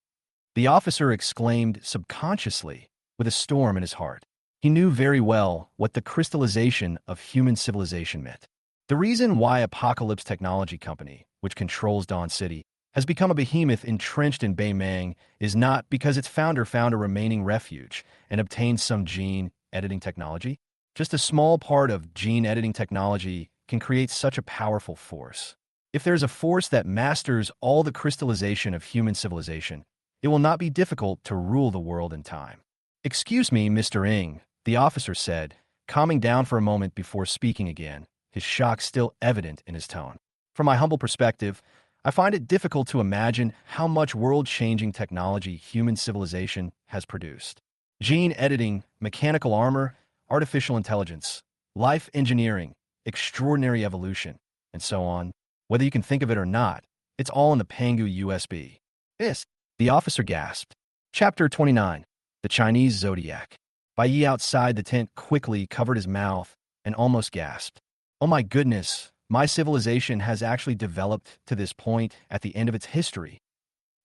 The officer exclaimed subconsciously with a storm in his heart. He knew very well what the crystallization of human civilization meant. The reason why Apocalypse Technology Company, which controls Dawn City, has become a behemoth entrenched in Baimang is not because its founder found a remaining refuge and obtained some gene editing technology. Just a small part of gene editing technology can create such a powerful force. If there's a force that masters all the crystallization of human civilization, it will not be difficult to rule the world in time. Excuse me, Mr. Ing, the officer said, calming down for a moment before speaking again, his shock still evident in his tone. From my humble perspective, I find it difficult to imagine how much world-changing technology human civilization has produced. Gene editing, mechanical armor, artificial intelligence, life engineering, extraordinary evolution, and so on. Whether you can think of it or not, it's all in the Pangu USB. This, the officer gasped. Chapter 29. The Chinese Zodiac. Bai Yi outside the tent quickly covered his mouth and almost gasped. Oh my goodness, my civilization has actually developed to this point at the end of its history.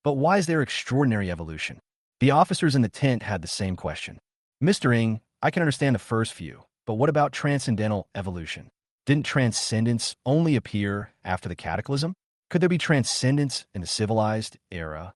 But why is there extraordinary evolution? The officers in the tent had the same question. Mr. Ing, I can understand the first few, but what about transcendental evolution? Didn't transcendence only appear after the cataclysm? Could there be transcendence in the civilized era?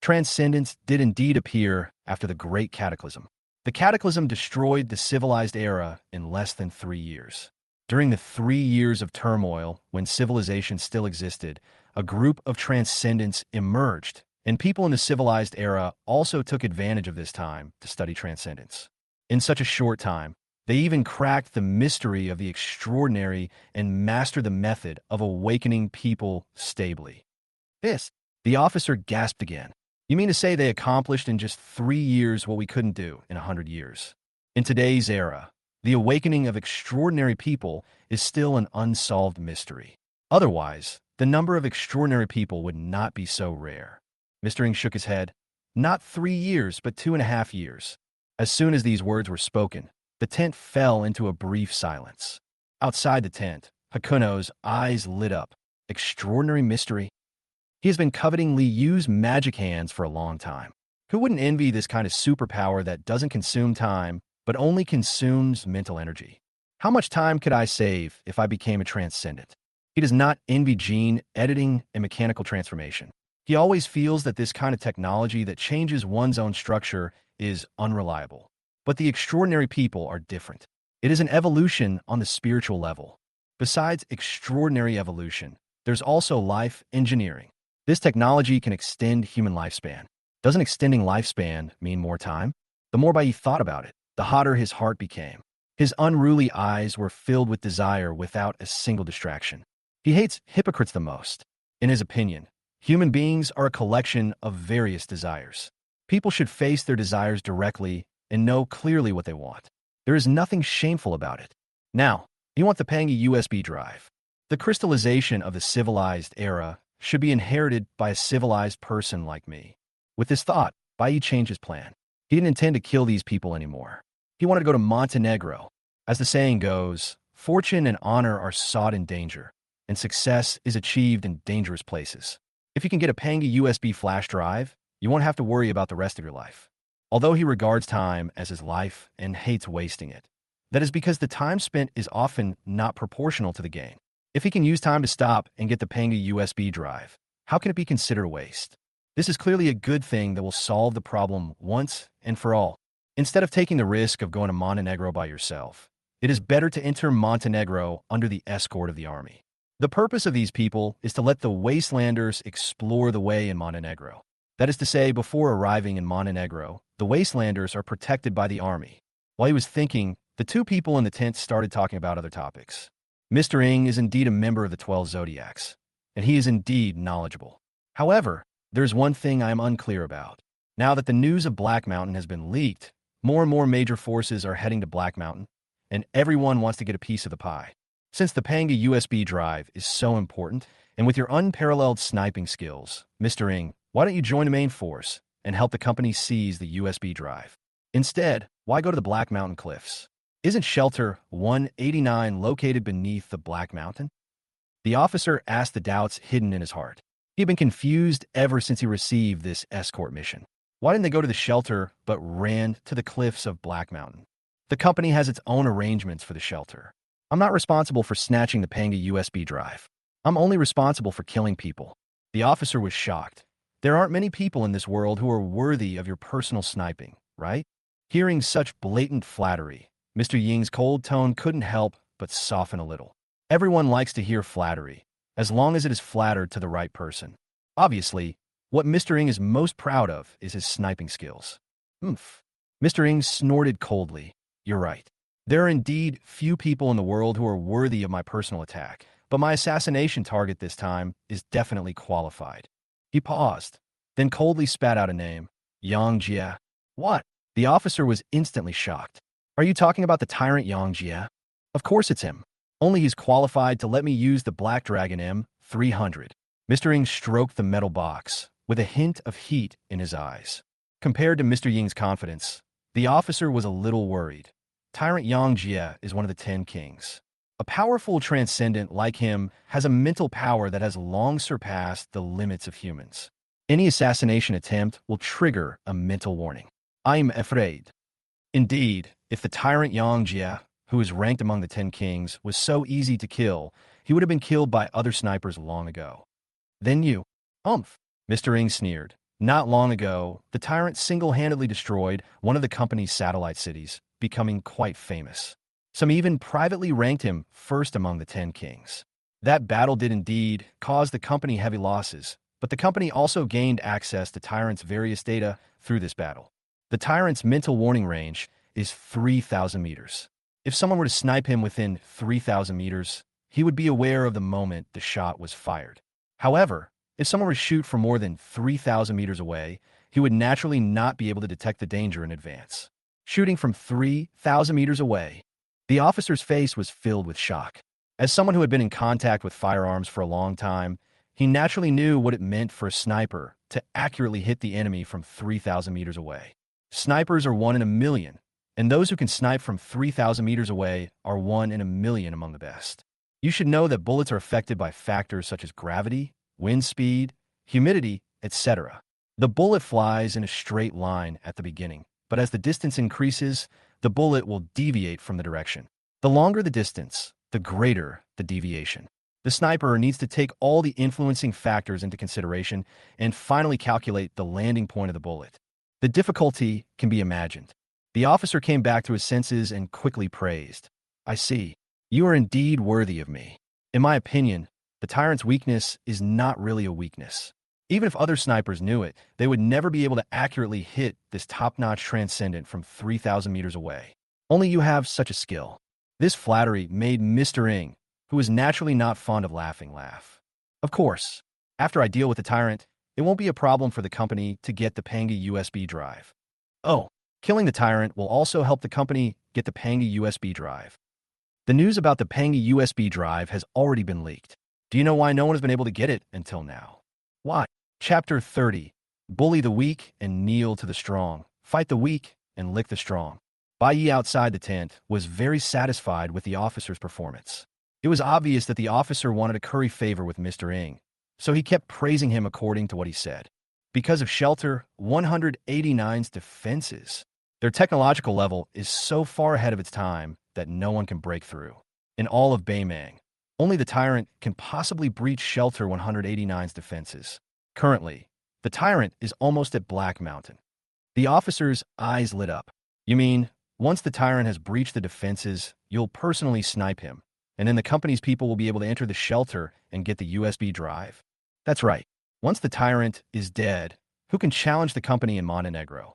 Transcendence did indeed appear after the Great Cataclysm. The cataclysm destroyed the civilized era in less than 3 years. During the 3 years of turmoil, when civilization still existed, a group of transcendents emerged, and people in the civilized era also took advantage of this time to study transcendence. In such a short time, they even cracked the mystery of the extraordinary and mastered the method of awakening people stably. This, The officer gasped again. You mean to say they accomplished in just 3 years what we couldn't do in 100 years? In today's era, the awakening of extraordinary people is still an unsolved mystery. Otherwise, the number of extraordinary people would not be so rare. Mr. Ing shook his head. Not 3 years, but 2.5 years. As soon as these words were spoken, the tent fell into a brief silence. Outside the tent, Hakuno's eyes lit up. Extraordinary mystery? He has been coveting Li Yu's magic hands for a long time. Who wouldn't envy this kind of superpower that doesn't consume time, but only consumes mental energy? How much time could I save if I became a transcendent? He does not envy gene editing and mechanical transformation. He always feels that this kind of technology that changes one's own structure is unreliable. But the extraordinary people are different. It is an evolution on the spiritual level. Besides extraordinary evolution, there's also life engineering. This technology can extend human lifespan. Doesn't extending lifespan mean more time? The more Bai Yi thought about it, the hotter his heart became. His unruly eyes were filled with desire without a single distraction. He hates hypocrites the most. In his opinion, human beings are a collection of various desires. People should face their desires directly and know clearly what they want. There is nothing shameful about it. Now, you want the Pangi USB drive. The crystallization of the civilized era should be inherited by a civilized person like me. With this thought, Bai Yi changed his plan. He didn't intend to kill these people anymore. He wanted to go to Montenegro. As the saying goes, fortune and honor are sought in danger, and success is achieved in dangerous places. If you can get a Pangi USB flash drive, you won't have to worry about the rest of your life. Although he regards time as his life and hates wasting it, that is because the time spent is often not proportional to the gain. If he can use time to stop and get the Pangi USB drive, how can it be considered a waste? This is clearly a good thing that will solve the problem once and for all. Instead of taking the risk of going to Montenegro by yourself, it is better to enter Montenegro under the escort of the army. The purpose of these people is to let the wastelanders explore the way in Montenegro. That is to say, before arriving in Montenegro, the wastelanders are protected by the army. While he was thinking, the two people in the tent started talking about other topics. Mr. Ing is indeed a member of the 12 Zodiacs, and he is indeed knowledgeable. However, there's one thing I am unclear about. Now that the news of Black Mountain has been leaked, more and more major forces are heading to Black Mountain, and everyone wants to get a piece of the pie. Since the Pangi USB drive is so important, and with your unparalleled sniping skills, Mr. Ing, why don't you join the main force and help the company seize the USB drive? Instead, why go to the Black Mountain Cliffs? Isn't Shelter 189 located beneath the Black Mountain? The officer asked the doubts hidden in his heart. He had been confused ever since he received this escort mission. Why didn't they go to the shelter but ran to the cliffs of Black Mountain? The company has its own arrangements for the shelter. I'm not responsible for snatching the Pangi USB drive. I'm only responsible for killing people. The officer was shocked. There aren't many people in this world who are worthy of your personal sniping, right? Hearing such blatant flattery, Mr. Ying's cold tone couldn't help but soften a little. Everyone likes to hear flattery, as long as it is flattered to the right person. Obviously, what Mr. Ing is most proud of is his sniping skills. Oomph. Mr. Ing snorted coldly. You're right. There are indeed few people in the world who are worthy of my personal attack, but my assassination target this time is definitely qualified. He paused, then coldly spat out a name. Yang Jie. What? The officer was instantly shocked. Are you talking about the tyrant Yang Jie? Of course it's him. Only he's qualified to let me use the Black Dragon M300. Mr. Ing stroked the metal box, with a hint of heat in his eyes. Compared to Mr. Ying's confidence, the officer was a little worried. Tyrant Yang Jie is one of the 10 kings. A powerful transcendent like him has a mental power that has long surpassed the limits of humans. Any assassination attempt will trigger a mental warning. I'm afraid. Indeed, if the tyrant Yang Jie, who is ranked among the 10 kings, was so easy to kill, he would have been killed by other snipers long ago. Then you. Mr. Ing sneered. Not long ago, the tyrant single-handedly destroyed one of the company's satellite cities, becoming quite famous. Some even privately ranked him first among the 10 kings. That battle did indeed cause the company heavy losses, but the company also gained access to Tyrant's various data through this battle. The Tyrant's mental warning range is 3,000 meters. If someone were to snipe him within 3,000 meters, he would be aware of the moment the shot was fired. However, If someone were to shoot from more than 3,000 meters away, he would naturally not be able to detect the danger in advance. Shooting from 3,000 meters away, the officer's face was filled with shock. As someone who had been in contact with firearms for a long time, he naturally knew what it meant for a sniper to accurately hit the enemy from 3,000 meters away. Snipers are 1 in a million, and those who can snipe from 3,000 meters away are 1 in a million among the best. You should know that bullets are affected by factors such as gravity, wind speed, humidity, etc. The bullet flies in a straight line at the beginning, but as the distance increases, the bullet will deviate from the direction. The longer the distance, the greater the deviation. The sniper needs to take all the influencing factors into consideration and finally calculate the landing point of the bullet. The difficulty can be imagined. The officer came back to his senses and quickly praised. "I see. You are indeed worthy of me. In my opinion, the tyrant's weakness is not really a weakness. Even if other snipers knew it, they would never be able to accurately hit this top-notch transcendent from 3,000 meters away. Only you have such a skill." This flattery made Mr. Ng, who was naturally not fond of laughing, laugh. "Of course, after I deal with the tyrant, it won't be a problem for the company to get the Pangi USB drive. Oh, killing the tyrant will also help the company get the Pangi USB drive. The news about the Pangi USB drive has already been leaked. Do you know why no one has been able to get it until now? Why? Chapter 30. Bully the weak and kneel to the strong. Fight the weak and lick the strong. Bai Yi outside the tent was very satisfied with the officer's performance. It was obvious that the officer wanted to curry favor with Mr. Ng, so he kept praising him according to what he said. Because of Shelter 189's defenses, their technological level is so far ahead of its time that no one can break through. In all of Baimang, only the tyrant can possibly breach Shelter 189's defenses. Currently, the tyrant is almost at Black Mountain. The officer's eyes lit up. You mean, once the tyrant has breached the defenses, you'll personally snipe him, and then the company's people will be able to enter the shelter and get the USB drive? That's right. Once the tyrant is dead, who can challenge the company in Montenegro?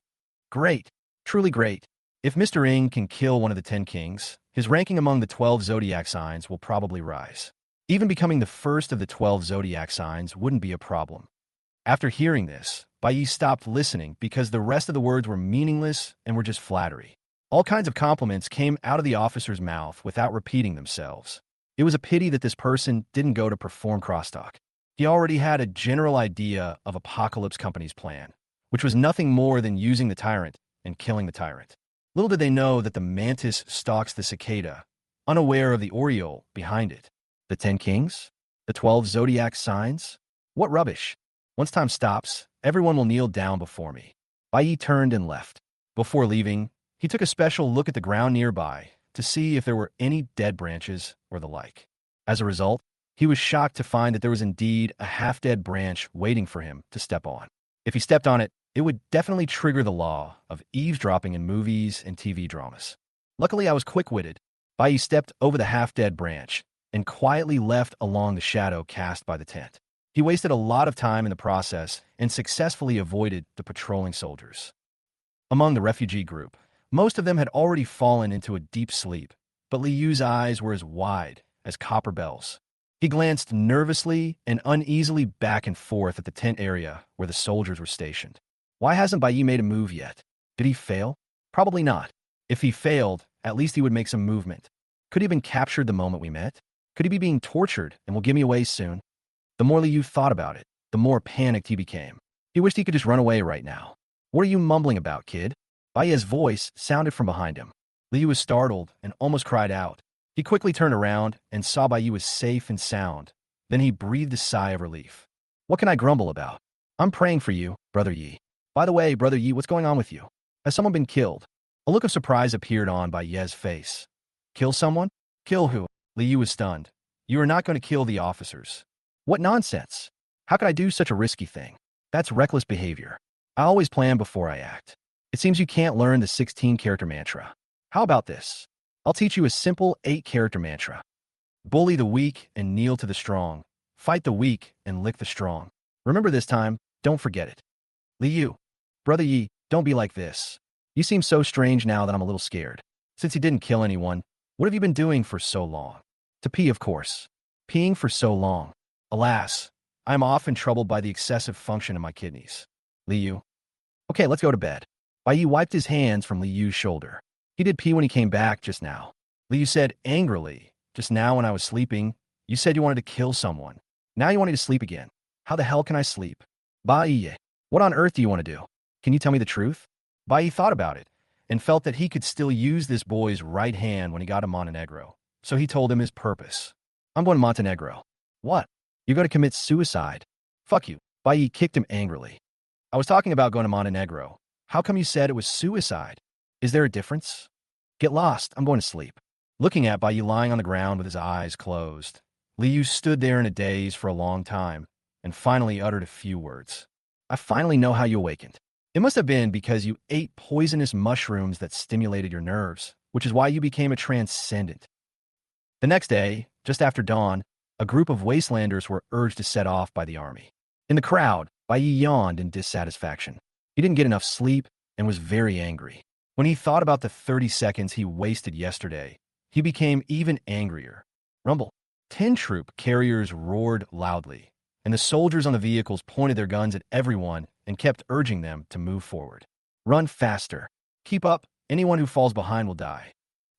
Great. Truly great. If Mr. Ng can kill one of the 10 kings, his ranking among the 12 zodiac signs will probably rise. Even becoming the first of the 12 zodiac signs wouldn't be a problem. After hearing this, Bai Yi stopped listening because the rest of the words were meaningless and were just flattery. All kinds of compliments came out of the officer's mouth without repeating themselves. It was a pity that this person didn't go to perform crosstalk. He already had a general idea of Apocalypse Company's plan, which was nothing more than using the tyrant and killing the tyrant. Little did they know that the mantis stalks the cicada, unaware of the oriole behind it. The 10 kings? The 12 zodiac signs? What rubbish! Once time stops, everyone will kneel down before me. Bai Yi turned and left. Before leaving, he took a special look at the ground nearby to see if there were any dead branches or the like. As a result, he was shocked to find that there was indeed a half-dead branch waiting for him to step on. If he stepped on it, it would definitely trigger the law of eavesdropping in movies and TV dramas. Luckily, I was quick-witted. Bai Yi stepped over the half-dead branch and quietly left along the shadow cast by the tent. He wasted a lot of time in the process and successfully avoided the patrolling soldiers. Among the refugee group, most of them had already fallen into a deep sleep, but Li Yu's eyes were as wide as copper bells. He glanced nervously and uneasily back and forth at the tent area where the soldiers were stationed. Why hasn't Bai Yi made a move yet? Did he fail? Probably not. If he failed, at least he would make some movement. Could he have been captured the moment we met? Could he be being tortured and will give me away soon? The more Li Yu thought about it, the more panicked he became. He wished he could just run away right now. What are you mumbling about, kid? Bai Yi's voice sounded from behind him. Li Yu was startled and almost cried out. He quickly turned around and saw Bai Yi was safe and sound. Then he breathed a sigh of relief. What can I grumble about? I'm praying for you, Brother Yi. By the way, Brother Yi, what's going on with you? Has someone been killed? A look of surprise appeared on Bai Yi's face. Kill someone? Kill who? Li Yu was stunned. You are not going to kill the officers. What nonsense! How could I do such a risky thing? That's reckless behavior. I always plan before I act. It seems you can't learn the 16-character mantra. How about this? I'll teach you a simple 8-character mantra. Bully the weak and kneel to the strong. Fight the weak and lick the strong. Remember this time, don't forget it. Li Yu. Brother Yi, don't be like this. You seem so strange now that I'm a little scared. Since you didn't kill anyone, what have you been doing for so long? To pee, of course. Peeing for so long. Alas, I'm often troubled by the excessive function of my kidneys. Liu. Okay, let's go to bed. Bai Yi wiped his hands from Liu's shoulder. He did pee when he came back just now. Liu said angrily, just now when I was sleeping, you said you wanted to kill someone. Now you want me to sleep again. How the hell can I sleep? Bai Yi, what on earth do you want to do? Can you tell me the truth? Bai Yi thought about it and felt that he could still use this boy's right hand when he got to Montenegro. So he told him his purpose. I'm going to Montenegro. What? You're going to commit suicide? Fuck you. Bai Yi kicked him angrily. I was talking about going to Montenegro. How come you said it was suicide? Is there a difference? Get lost. I'm going to sleep. Looking at Bai Yi lying on the ground with his eyes closed, Liu stood there in a daze for a long time and finally uttered a few words. I finally know how you awakened. It must have been because you ate poisonous mushrooms that stimulated your nerves, which is why you became a transcendent. The next day, just after dawn, a group of wastelanders were urged to set off by the army. In the crowd, Bai Yi yawned in dissatisfaction. He didn't get enough sleep and was very angry. When he thought about the 30 seconds he wasted yesterday, he became even angrier. Rumble. 10 troop carriers roared loudly, and the soldiers on the vehicles pointed their guns at everyone and kept urging them to move forward. Run faster. Keep up. Anyone who falls behind will die.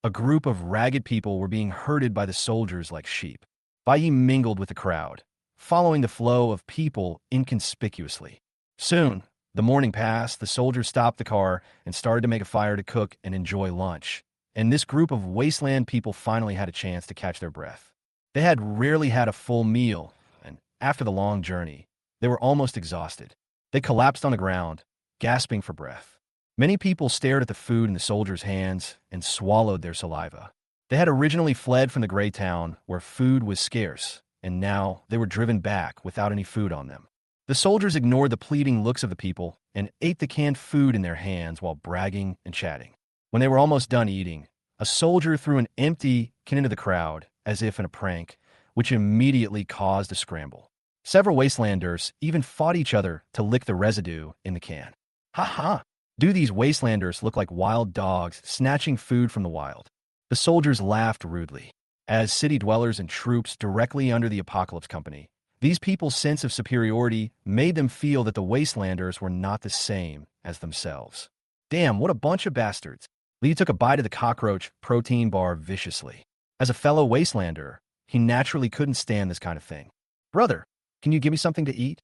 A group of ragged people were being herded by the soldiers like sheep. Bai Yi mingled with the crowd, following the flow of people inconspicuously. Soon, the morning passed, the soldiers stopped the car and started to make a fire to cook and enjoy lunch. And this group of wasteland people finally had a chance to catch their breath. They had rarely had a full meal, and after the long journey, they were almost exhausted. They collapsed on the ground, gasping for breath. Many people stared at the food in the soldiers' hands and swallowed their saliva. They had originally fled from the gray town where food was scarce, and now they were driven back without any food on them. The soldiers ignored the pleading looks of the people and ate the canned food in their hands while bragging and chatting. When they were almost done eating, a soldier threw an empty can into the crowd, as if in a prank, which immediately caused a scramble. Several wastelanders even fought each other to lick the residue in the can. Ha ha! Do these wastelanders look like wild dogs snatching food from the wild? The soldiers laughed rudely. As city dwellers and troops directly under the Apocalypse Company, these people's sense of superiority made them feel that the wastelanders were not the same as themselves. Damn, what a bunch of bastards. Lee took a bite of the cockroach protein bar viciously. As a fellow wastelander, he naturally couldn't stand this kind of thing. Brother, can you give me something to eat?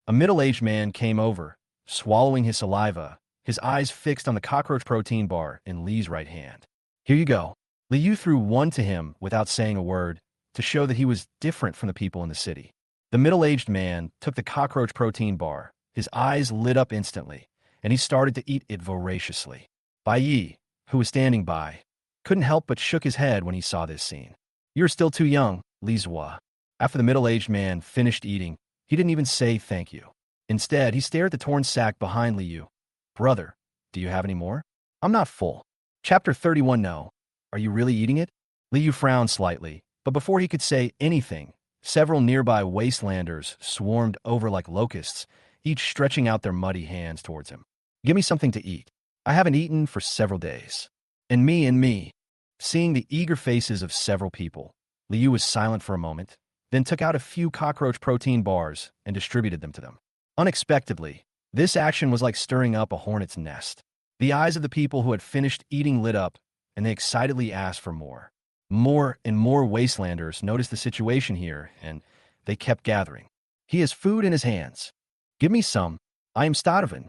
A middle-aged man came over, swallowing his saliva, his eyes fixed on the cockroach protein bar in Lee's right hand. Here you go. Liu threw one to him without saying a word to show that he was different from the people in the city. The middle-aged man took the cockroach protein bar. His eyes lit up instantly, and he started to eat it voraciously. Bai Yi, who was standing by, couldn't help but shook his head when he saw this scene. You're still too young, Li Zhua. After the middle-aged man finished eating, he didn't even say thank you. Instead, he stared at the torn sack behind Liu. Brother, do you have any more? I'm not full. Chapter 31. No. Are you really eating it? Liu frowned slightly, but before he could say anything, several nearby wastelanders swarmed over like locusts, each stretching out their muddy hands towards him. Give me something to eat. I haven't eaten for several days. And me. Seeing the eager faces of several people, Liu was silent for a moment, then took out a few cockroach protein bars and distributed them to them. Unexpectedly, this action was like stirring up a hornet's nest. The eyes of the people who had finished eating lit up, and they excitedly asked for more. More and more wastelanders noticed the situation here, and they kept gathering. He has food in his hands. Give me some. I am starving.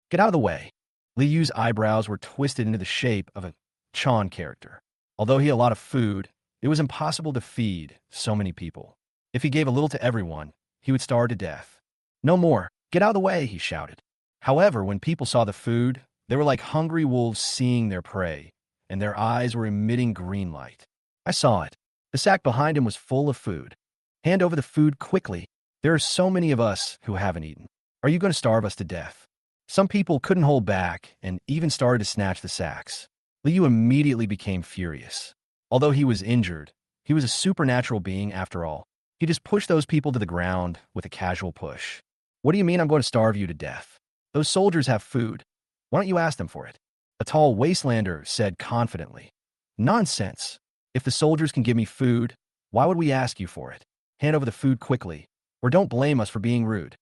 Get out of the way. Liu's eyebrows were twisted into the shape of a Chan character. Although he had a lot of food, it was impossible to feed so many people. If he gave a little to everyone, he would starve to death. No more. Get out of the way, he shouted. However, when people saw the food, they were like hungry wolves seeing their prey, and their eyes were emitting green light. I saw it. The sack behind him was full of food. Hand over the food quickly. There are so many of us who haven't eaten. Are you going to starve us to death? Some people couldn't hold back and even started to snatch the sacks. Liu immediately became furious. Although he was injured, he was a supernatural being after all. He just pushed those people to the ground with a casual push. What do you mean I'm going to starve you to death? Those soldiers have food. Why don't you ask them for it? A tall wastelander said confidently. Nonsense. If the soldiers can give me food, why would we ask you for it? Hand over the food quickly, or don't blame us for being rude.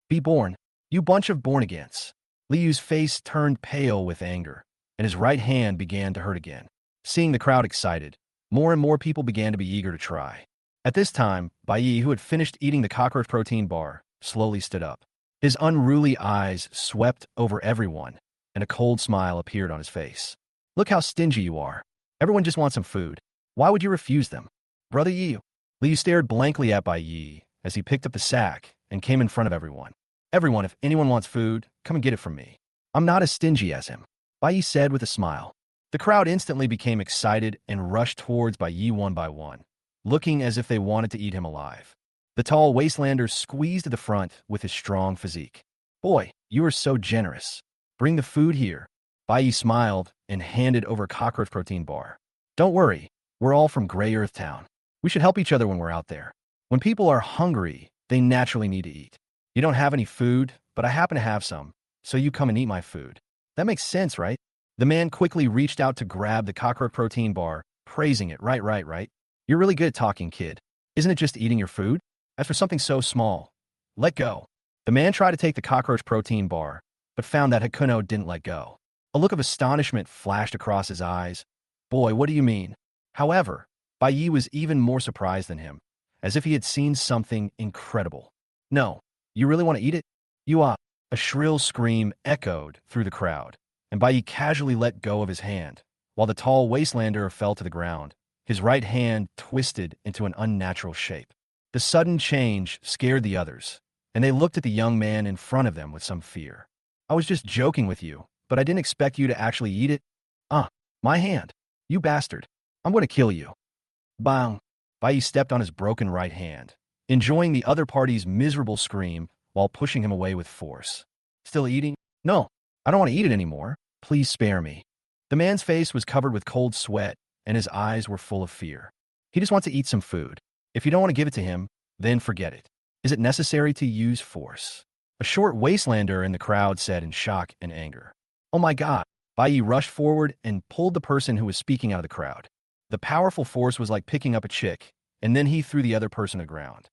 Be born, you bunch of born-agains. Liu's face turned pale with anger, and his right hand began to hurt again. Seeing the crowd excited, more and more people began to be eager to try. At this time, Bai, who had finished eating the cockroach protein bar, slowly stood up. His unruly eyes swept over everyone, and a cold smile appeared on his face. Look how stingy you are. Everyone just wants some food. Why would you refuse them? Brother Yi. Liu stared blankly at Bai Yi as he picked up the sack and came in front of everyone. Everyone, if anyone wants food, come and get it from me. I'm not as stingy as him, Bai Yi said with a smile. The crowd instantly became excited and rushed towards Bai Yi one by one, looking as if they wanted to eat him alive. The tall wastelander squeezed at the front with his strong physique. Boy, you are so generous. Bring the food here. Bai Yi smiled and handed over a cockroach protein bar. Don't worry, we're all from Grey Earth Town. We should help each other when we're out there. When people are hungry, they naturally need to eat. You don't have any food, but I happen to have some, so you come and eat my food. That makes sense, right? The man quickly reached out to grab the cockroach protein bar, praising it. Right. You're really good at talking, kid. Isn't it just eating your food? As for something so small, let go. The man tried to take the cockroach protein bar, but found that Hakuno didn't let go. A look of astonishment flashed across his eyes. Boy, what do you mean? However, Bai Yi was even more surprised than him, as if he had seen something incredible. No, you really want to eat it? You are. A shrill scream echoed through the crowd, and Bai Yi casually let go of his hand, while the tall wastelander fell to the ground. His right hand twisted into an unnatural shape. The sudden change scared the others, and they looked at the young man in front of them with some fear. I was just joking with you, but I didn't expect you to actually eat it. My hand. You bastard. I'm going to kill you. Bang. Bai Yi stepped on his broken right hand, enjoying the other party's miserable scream while pushing him away with force. Still eating? No, I don't want to eat it anymore. Please spare me. The man's face was covered with cold sweat, and his eyes were full of fear. He just wants to eat some food. If you don't want to give it to him, then forget it. Is it necessary to use force? A short wastelander in the crowd said in shock and anger. Oh my God. Bai Yi rushed forward and pulled the person who was speaking out of the crowd. The powerful force was like picking up a chick, and then he threw the other person to the ground.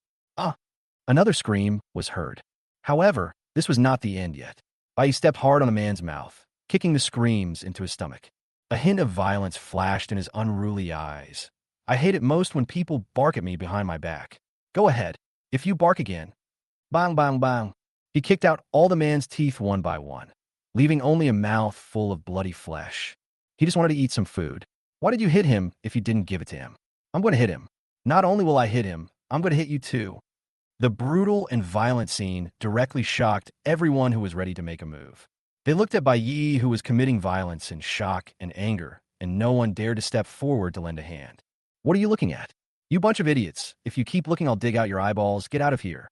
Another scream was heard. However, this was not the end yet. Bai Yi stepped hard on the man's mouth, kicking the screams into his stomach. A hint of violence flashed in his unruly eyes. I hate it most when people bark at me behind my back. Go ahead. If you bark again. Bang, bang, bang. He kicked out all the man's teeth one by one, leaving only a mouth full of bloody flesh. He just wanted to eat some food. Why did you hit him if you didn't give it to him? I'm going to hit him. Not only will I hit him, I'm going to hit you too. The brutal and violent scene directly shocked everyone who was ready to make a move. They looked at Bai Yi, who was committing violence in shock and anger, and no one dared to step forward to lend a hand. What are you looking at? You bunch of idiots. If you keep looking, I'll dig out your eyeballs. Get out of here.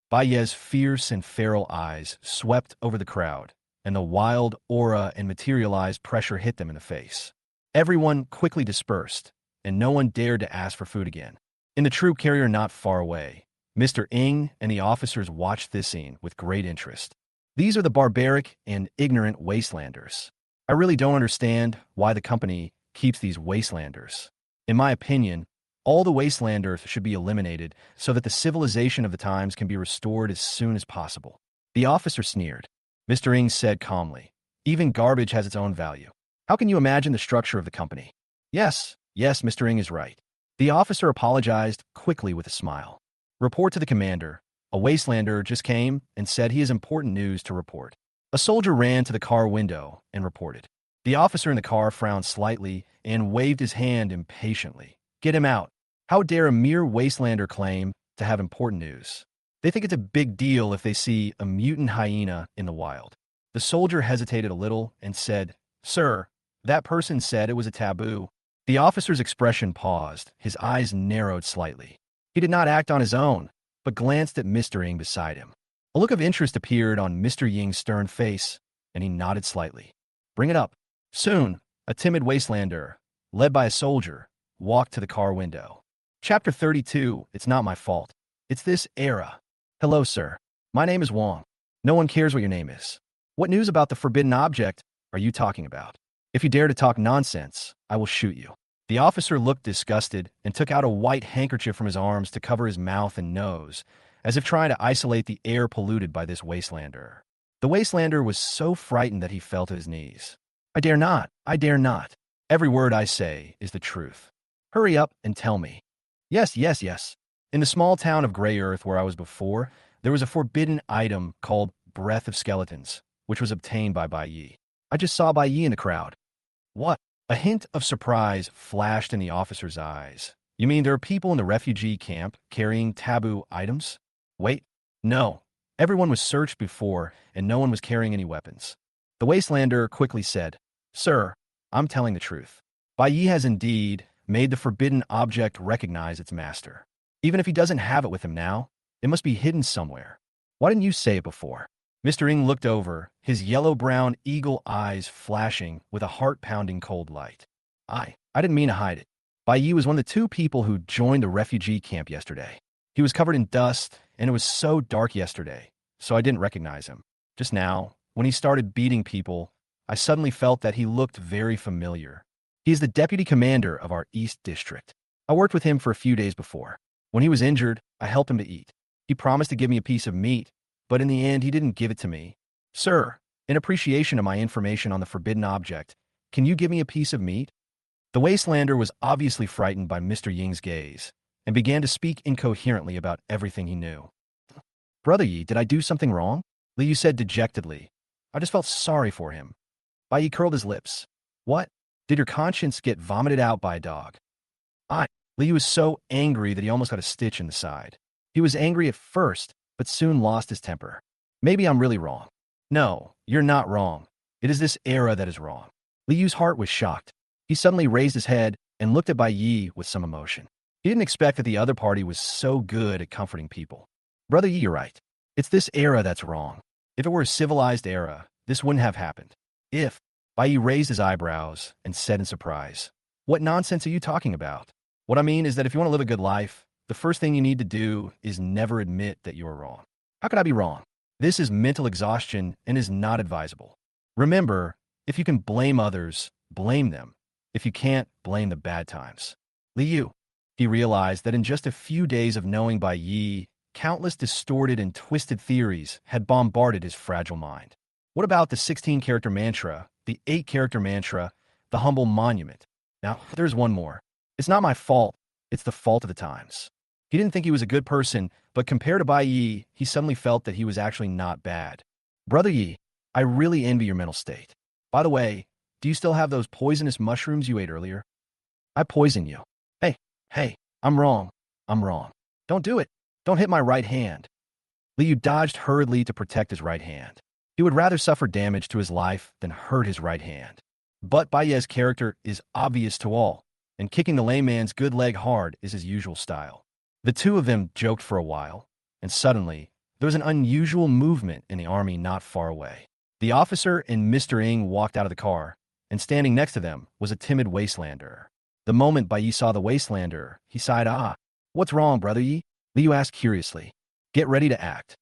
Bai Yi's fierce and feral eyes swept over the crowd, and the wild aura and materialized pressure hit them in the face. Everyone quickly dispersed, and no one dared to ask for food again. In the troop carrier not far away, Mr. Ng and the officers watched this scene with great interest. These are the barbaric and ignorant wastelanders. I really don't understand why the company keeps these wastelanders. In my opinion, all the wastelanders should be eliminated so that the civilization of the times can be restored as soon as possible. The officer sneered. Mr. Ng said calmly, even garbage has its own value. How can you imagine the structure of the company? Yes, Mr. Ng is right. The officer apologized quickly with a smile. Report to the commander. A wastelander just came and said he has important news to report. A soldier ran to the car window and reported. The officer in the car frowned slightly and waved his hand impatiently. Get him out. How dare a mere wastelander claim to have important news? They think it's a big deal if they see a mutant hyena in the wild. The soldier hesitated a little and said, Sir, that person said it was a taboo. The officer's expression paused. His eyes narrowed slightly. He did not act on his own, but glanced at Mr. Ying beside him. A look of interest appeared on Mr. Ying's stern face, and he nodded slightly. Bring it up. Soon, a timid wastelander, led by a soldier, walked to the car window. Chapter 32, It's Not My Fault. It's this era. Hello, sir. My name is Wong. No one cares what your name is. What news about the forbidden object are you talking about? If you dare to talk nonsense, I will shoot you. The officer looked disgusted and took out a white handkerchief from his arms to cover his mouth and nose, as if trying to isolate the air polluted by this wastelander. The wastelander was so frightened that he fell to his knees. I dare not, I dare not. Every word I say is the truth. Hurry up and tell me. Yes, yes, yes. In the small town of Grey Earth where I was before, there was a forbidden item called Breath of Skeletons, which was obtained by Bai Yi. I just saw Bai Yi in the crowd. What? A hint of surprise flashed in the officer's eyes. You mean there are people in the refugee camp carrying taboo items? Wait, no. Everyone was searched before, and no one was carrying any weapons. The wastelander quickly said, Sir, I'm telling the truth. Bai Yi has indeed made the forbidden object recognize its master. Even if he doesn't have it with him now, it must be hidden somewhere. Why didn't you say it before? Mr. Ng looked over, his yellow-brown eagle eyes flashing with a heart-pounding cold light. I didn't mean to hide it. Bai Yi was one of the two people who joined the refugee camp yesterday. He was covered in dust, and it was so dark yesterday, so I didn't recognize him. Just now, when he started beating people, I suddenly felt that he looked very familiar. He is the deputy commander of our East District. I worked with him for a few days before. When he was injured, I helped him to eat. He promised to give me a piece of meat, but in the end, he didn't give it to me. Sir, in appreciation of my information on the forbidden object, can you give me a piece of meat? The wastelander was obviously frightened by Mr. Ying's gaze and began to speak incoherently about everything he knew. Brother Yi, did I do something wrong? Li Yu said dejectedly. I just felt sorry for him. Bai Yi curled his lips. What? Did your conscience get vomited out by a dog? Li Yu was so angry that he almost got a stitch in the side. He was angry at first, but soon lost his temper. Maybe I'm really wrong. No, you're not wrong. It is this era that is wrong. Li Yu's heart was shocked. He suddenly raised his head and looked at Bai Yi with some emotion. He didn't expect that the other party was so good at comforting people. Brother Yi, you're right. It's this era that's wrong. If it were a civilized era, this wouldn't have happened. Bai Yi raised his eyebrows and said in surprise, What nonsense are you talking about? What I mean is that if you want to live a good life, the first thing you need to do is never admit that you are wrong. How could I be wrong? This is mental exhaustion and is not advisable. Remember, if you can blame others, blame them. If you can't, blame the bad times. Li Yu. He realized that in just a few days of knowing Bai Yi, countless distorted and twisted theories had bombarded his fragile mind. What about the 16-character mantra, the 8-character mantra, the humble monument? Now, there's one more. It's not my fault. It's the fault of the times. He didn't think he was a good person, but compared to Bai Yi, he suddenly felt that he was actually not bad. Brother Yi, I really envy your mental state. By the way, do you still have those poisonous mushrooms you ate earlier? I poisoned you. Hey, I'm wrong. I'm wrong. Don't do it. Don't hit my right hand. Li Yu dodged hurriedly to protect his right hand. He would rather suffer damage to his life than hurt his right hand. But Bai Yi's character is obvious to all, and kicking the lame man's good leg hard is his usual style. The two of them joked for a while, and suddenly, there was an unusual movement in the army not far away. The officer and Mr. Ng walked out of the car, and standing next to them was a timid wastelander. The moment Bai Yi saw the wastelander, he sighed, What's wrong, Brother Yi? Li Yu asked curiously. Get ready to act.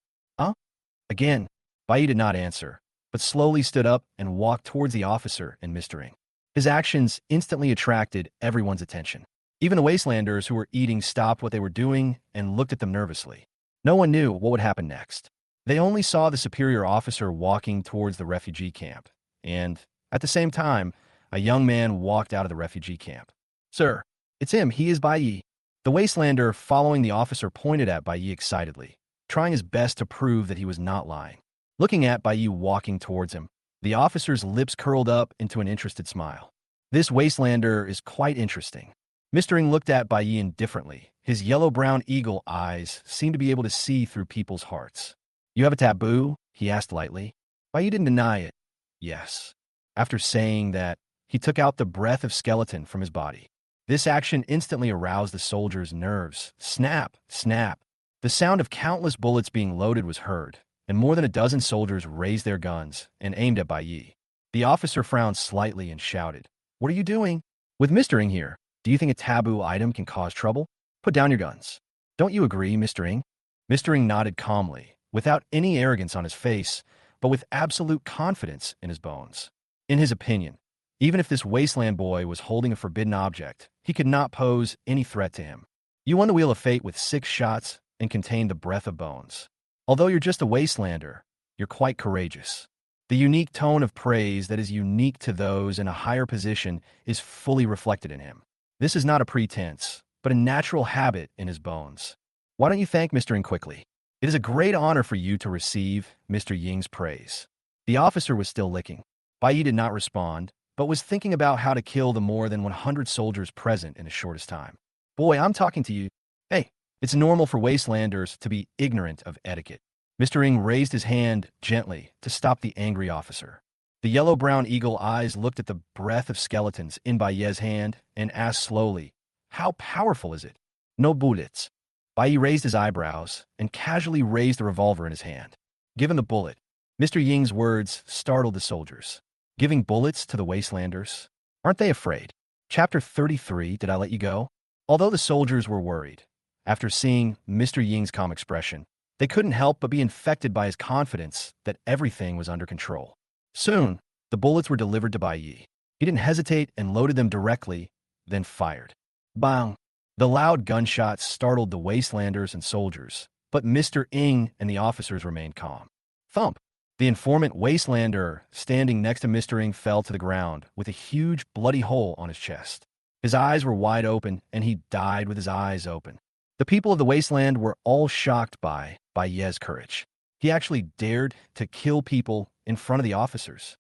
Again, Bai Yi did not answer, but slowly stood up and walked towards the officer and Mr. Ng. His actions instantly attracted everyone's attention. Even the wastelanders who were eating stopped what they were doing and looked at them nervously. No one knew what would happen next. They only saw the superior officer walking towards the refugee camp, and, at the same time, a young man walked out of the refugee camp. Sir, it's him. He is Bai Yi. The wastelander following the officer pointed at Bai Yi excitedly, trying his best to prove that he was not lying. Looking at Bai Yi walking towards him, the officer's lips curled up into an interested smile. This wastelander is quite interesting. Mr. Ng looked at Bai Yi indifferently. His yellow-brown eagle eyes seemed to be able to see through people's hearts. You have a taboo? He asked lightly. Bai Yi didn't deny it. Yes. After saying that, he took out the breath of skeleton from his body. This action instantly aroused the soldier's nerves. Snap, snap. The sound of countless bullets being loaded was heard, and more than a dozen soldiers raised their guns and aimed at Bai Yi. The officer frowned slightly and shouted, What are you doing? With Mr. Ng here, do you think a taboo item can cause trouble? Put down your guns. Don't you agree, Mr. Ng? Mr. Ng nodded calmly, without any arrogance on his face, but with absolute confidence in his bones. In his opinion, even if this wasteland boy was holding a forbidden object, he could not pose any threat to him. You won the Wheel of Fate with 6 shots, and contained the breath of bones. Although you're just a wastelander, you're quite courageous. The unique tone of praise that is unique to those in a higher position is fully reflected in him. This is not a pretense, but a natural habit in his bones. Why don't you thank Mr. Ng quickly? It is a great honor for you to receive Mr. Ying's praise. The officer was still licking. Bai Yi did not respond, but was thinking about how to kill the more than 100 soldiers present in the shortest time. Boy, I'm talking to you. Hey, it's normal for wastelanders to be ignorant of etiquette. Mr. Ng raised his hand gently to stop the angry officer. The yellow-brown eagle eyes looked at the breath of skeletons in Bai Ye's hand and asked slowly, "How powerful is it?" "No bullets." Bai Yi raised his eyebrows and casually raised the revolver in his hand. "Give him the bullet." Mr. Ying's words startled the soldiers. Giving bullets to the wastelanders? Aren't they afraid? Chapter 33, Did I Let You Go? Although the soldiers were worried, after seeing Mr. Ying's calm expression, they couldn't help but be infected by his confidence that everything was under control. Soon, the bullets were delivered to Bai Yi. He didn't hesitate and loaded them directly, then fired. Bang! The loud gunshots startled the wastelanders and soldiers, but Mr. Ng and the officers remained calm. Thump! The informant wastelander standing next to Mr. Ng fell to the ground with a huge bloody hole on his chest. His eyes were wide open, and he died with his eyes open. The people of the wasteland were all shocked by Ye's courage. He actually dared to kill people in front of the officers.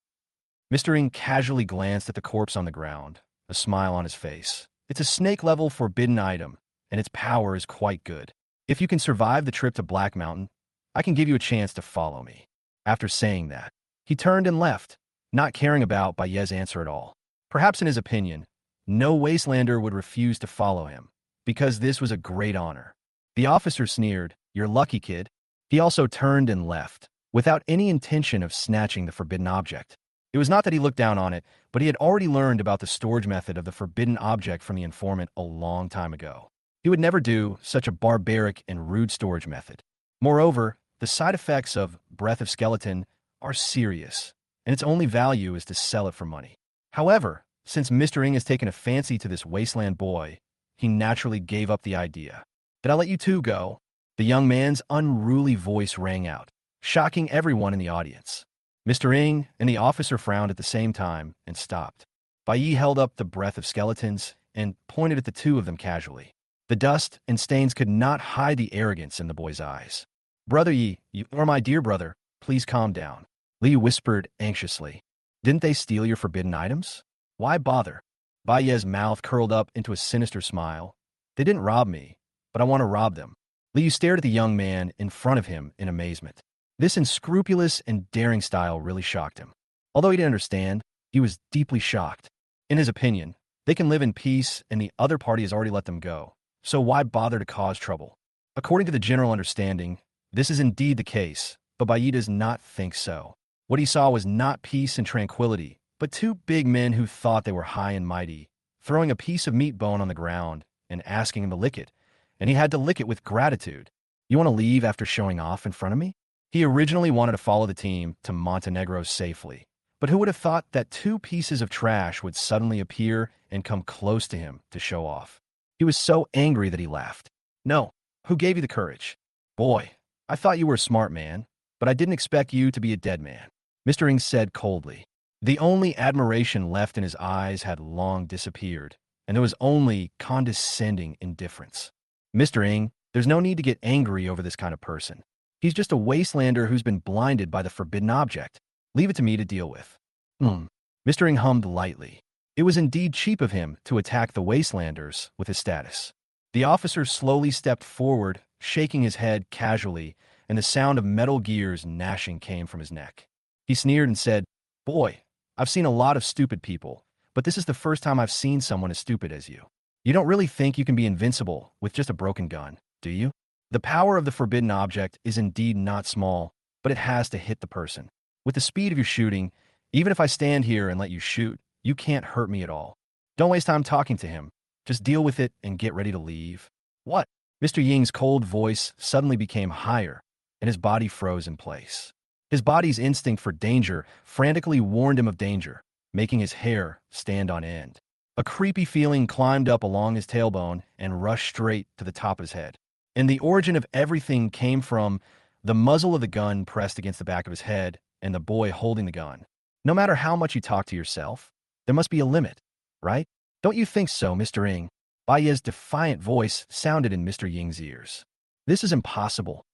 Mr. Ng casually glanced at the corpse on the ground, a smile on his face. It's a snake-level forbidden item, and its power is quite good. If you can survive the trip to Black Mountain, I can give you a chance to follow me. After saying that, he turned and left, not caring about Bai Ye's answer at all. Perhaps in his opinion, no wastelander would refuse to follow him, because this was a great honor. The officer sneered, "You're lucky, kid." He also turned and left, without any intention of snatching the forbidden object. It was not that he looked down on it, but he had already learned about the storage method of the forbidden object from the informant a long time ago. He would never do such a barbaric and rude storage method. Moreover, the side effects of Breath of Skeleton are serious, and its only value is to sell it for money. However, since Mr. Ng has taken a fancy to this wasteland boy, he naturally gave up the idea. "Did I let you two go?" The young man's unruly voice rang out, shocking everyone in the audience. Mr. Ng and the officer frowned at the same time and stopped. Bai Yi held up the Breath of Skeletons and pointed at the two of them casually. The dust and stains could not hide the arrogance in the boy's eyes. "Brother Yi, you are my dear brother. Please calm down," Li whispered anxiously. "Didn't they steal your forbidden items? Why bother?" Bai Ye's mouth curled up into a sinister smile. "They didn't rob me, but I want to rob them." Li stared at the young man in front of him in amazement. This unscrupulous and daring style really shocked him. Although he didn't understand, he was deeply shocked. In his opinion, they can live in peace and the other party has already let them go, so why bother to cause trouble? According to the general understanding, this is indeed the case, but Bai Yi does not think so. What he saw was not peace and tranquility, but two big men who thought they were high and mighty, throwing a piece of meat bone on the ground and asking him to lick it, and he had to lick it with gratitude. "You want to leave after showing off in front of me?" He originally wanted to follow the team to Montenegro safely, but who would have thought that two pieces of trash would suddenly appear and come close to him to show off? He was so angry that he laughed. "No, who gave you the courage?" "Boy, I thought you were a smart man, but I didn't expect you to be a dead man," Mr. Ng said coldly. The only admiration left in his eyes had long disappeared, and there was only condescending indifference. "Mr. Ng, there's no need to get angry over this kind of person. He's just a wastelander who's been blinded by the forbidden object. Leave it to me to deal with." Mr. Ng hummed lightly. It was indeed cheap of him to attack the wastelanders with his status. The officer slowly stepped forward, shaking his head casually, and the sound of metal gears gnashing came from his neck. He sneered and said, "Boy, I've seen a lot of stupid people, but this is the first time I've seen someone as stupid as you. You don't really think you can be invincible with just a broken gun, do you? The power of the forbidden object is indeed not small, but it has to hit the person. With the speed of your shooting, even if I stand here and let you shoot, you can't hurt me at all. Don't waste time talking to him. Just deal with it and get ready to leave." "What?" Mr. Ying's cold voice suddenly became higher, and his body froze in place. His body's instinct for danger frantically warned him of danger, making his hair stand on end. A creepy feeling climbed up along his tailbone and rushed straight to the top of his head. And the origin of everything came from the muzzle of the gun pressed against the back of his head and the boy holding the gun. No matter how much you talk to yourself, there must be a limit, right? Don't you think so, Mr. Ing? Baiye's defiant voice sounded in Mr. Ying's ears. This is impossible.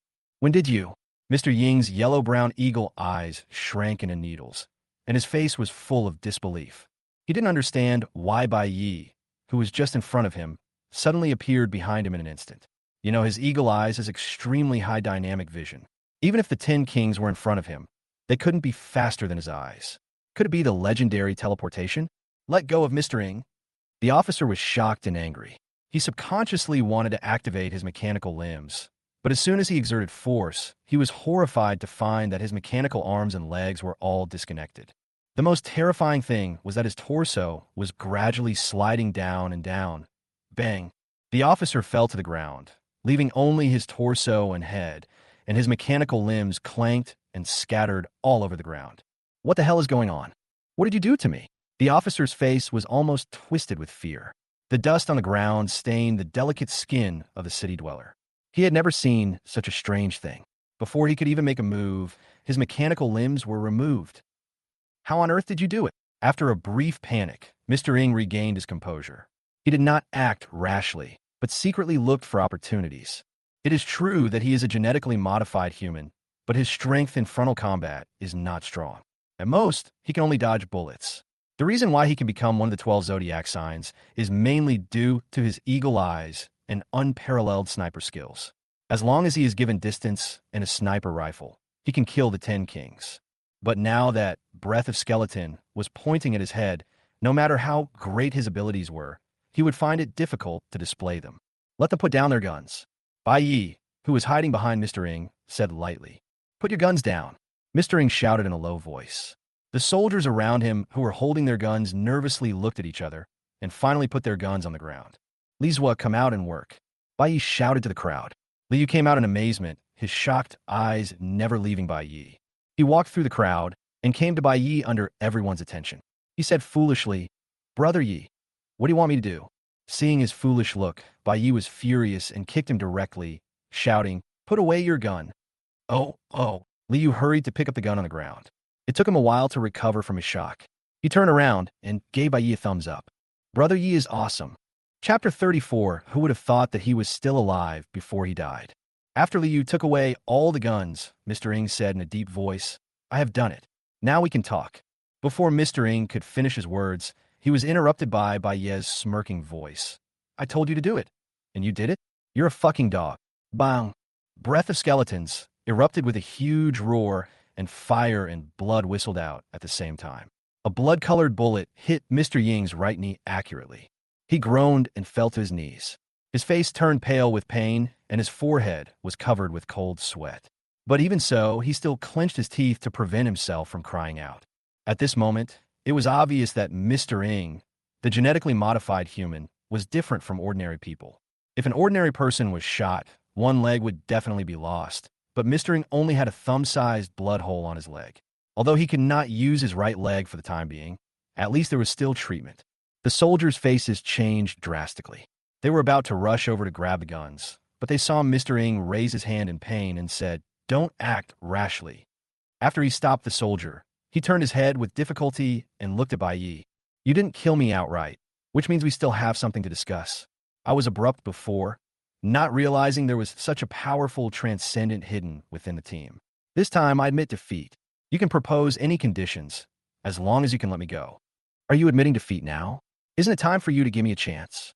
When did you? Mr. Ying's yellow-brown eagle eyes shrank into needles, and his face was full of disbelief. He didn't understand why Bai Yi, who was just in front of him, suddenly appeared behind him in an instant. You know, his eagle eyes has extremely high dynamic vision. Even if the 10 kings were in front of him, they couldn't be faster than his eyes. Could it be the legendary teleportation? Let go of Mr. Ing. The officer was shocked and angry. He subconsciously wanted to activate his mechanical limbs, but as soon as he exerted force, he was horrified to find that his mechanical arms and legs were all disconnected. The most terrifying thing was that his torso was gradually sliding down and down. Bang! The officer fell to the ground, leaving only his torso and head, and his mechanical limbs clanked and scattered all over the ground. What the hell is going on? What did you do to me? The officer's face was almost twisted with fear. The dust on the ground stained the delicate skin of the city dweller. He had never seen such a strange thing. Before he could even make a move, his mechanical limbs were removed. How on earth did you do it? After a brief panic, Mr. Ing regained his composure. He did not act rashly, but secretly looked for opportunities. It is true that he is a genetically modified human, but his strength in frontal combat is not strong. At most, he can only dodge bullets. The reason why he can become one of the 12 zodiac signs is mainly due to his eagle eyes and unparalleled sniper skills. As long as he is given distance and a sniper rifle, he can kill the 10 kings. But now that Breath of Skeleton was pointing at his head, no matter how great his abilities were, he would find it difficult to display them. Let them put down their guns. Bai Yi, who was hiding behind Mr. Ing, said lightly, "Put your guns down." Mr. Ing shouted in a low voice. The soldiers around him who were holding their guns nervously looked at each other and finally put their guns on the ground. "Lizua, come out and work." Bai Yi shouted to the crowd. Liu came out in amazement, his shocked eyes never leaving Bai Yi. He walked through the crowd and came to Bai Yi under everyone's attention. He said foolishly, "Brother Yi, what do you want me to do?" Seeing his foolish look, Bai Yi was furious and kicked him directly, shouting, "Put away your gun." Oh. Liu hurried to pick up the gun on the ground. It took him a while to recover from his shock. He turned around and gave Bai Yi a thumbs up. Brother Yi is awesome. Chapter 34, who would have thought that he was still alive before he died? After Liu took away all the guns, Mr. Ing said in a deep voice, "I have done it. Now we can talk." Before Mr. Ing could finish his words, he was interrupted by Ye's smirking voice. "I told you to do it, and you did it? You're a fucking dog." Bang! Breath of Skeletons erupted with a huge roar, and fire and blood whistled out at the same time. A blood-colored bullet hit Mr. Ying's right knee accurately. He groaned and fell to his knees. His face turned pale with pain, and his forehead was covered with cold sweat. But even so, he still clenched his teeth to prevent himself from crying out. At this moment, it was obvious that Mr. Ing, the genetically modified human, was different from ordinary people. If an ordinary person was shot, one leg would definitely be lost. But Mr. Ing only had a thumb-sized blood hole on his leg. Although he could not use his right leg for the time being, at least there was still treatment. The soldiers' faces changed drastically. They were about to rush over to grab the guns, but they saw Mr. Ing raise his hand in pain and said, "Don't act rashly." After he stopped the soldier, he turned his head with difficulty and looked at Bai Yi. "You didn't kill me outright, which means we still have something to discuss. I was abrupt before, not realizing there was such a powerful transcendent hidden within the team. This time, I admit defeat. You can propose any conditions, as long as you can let me go." "Are you admitting defeat now? Isn't it time for you to give me a chance?"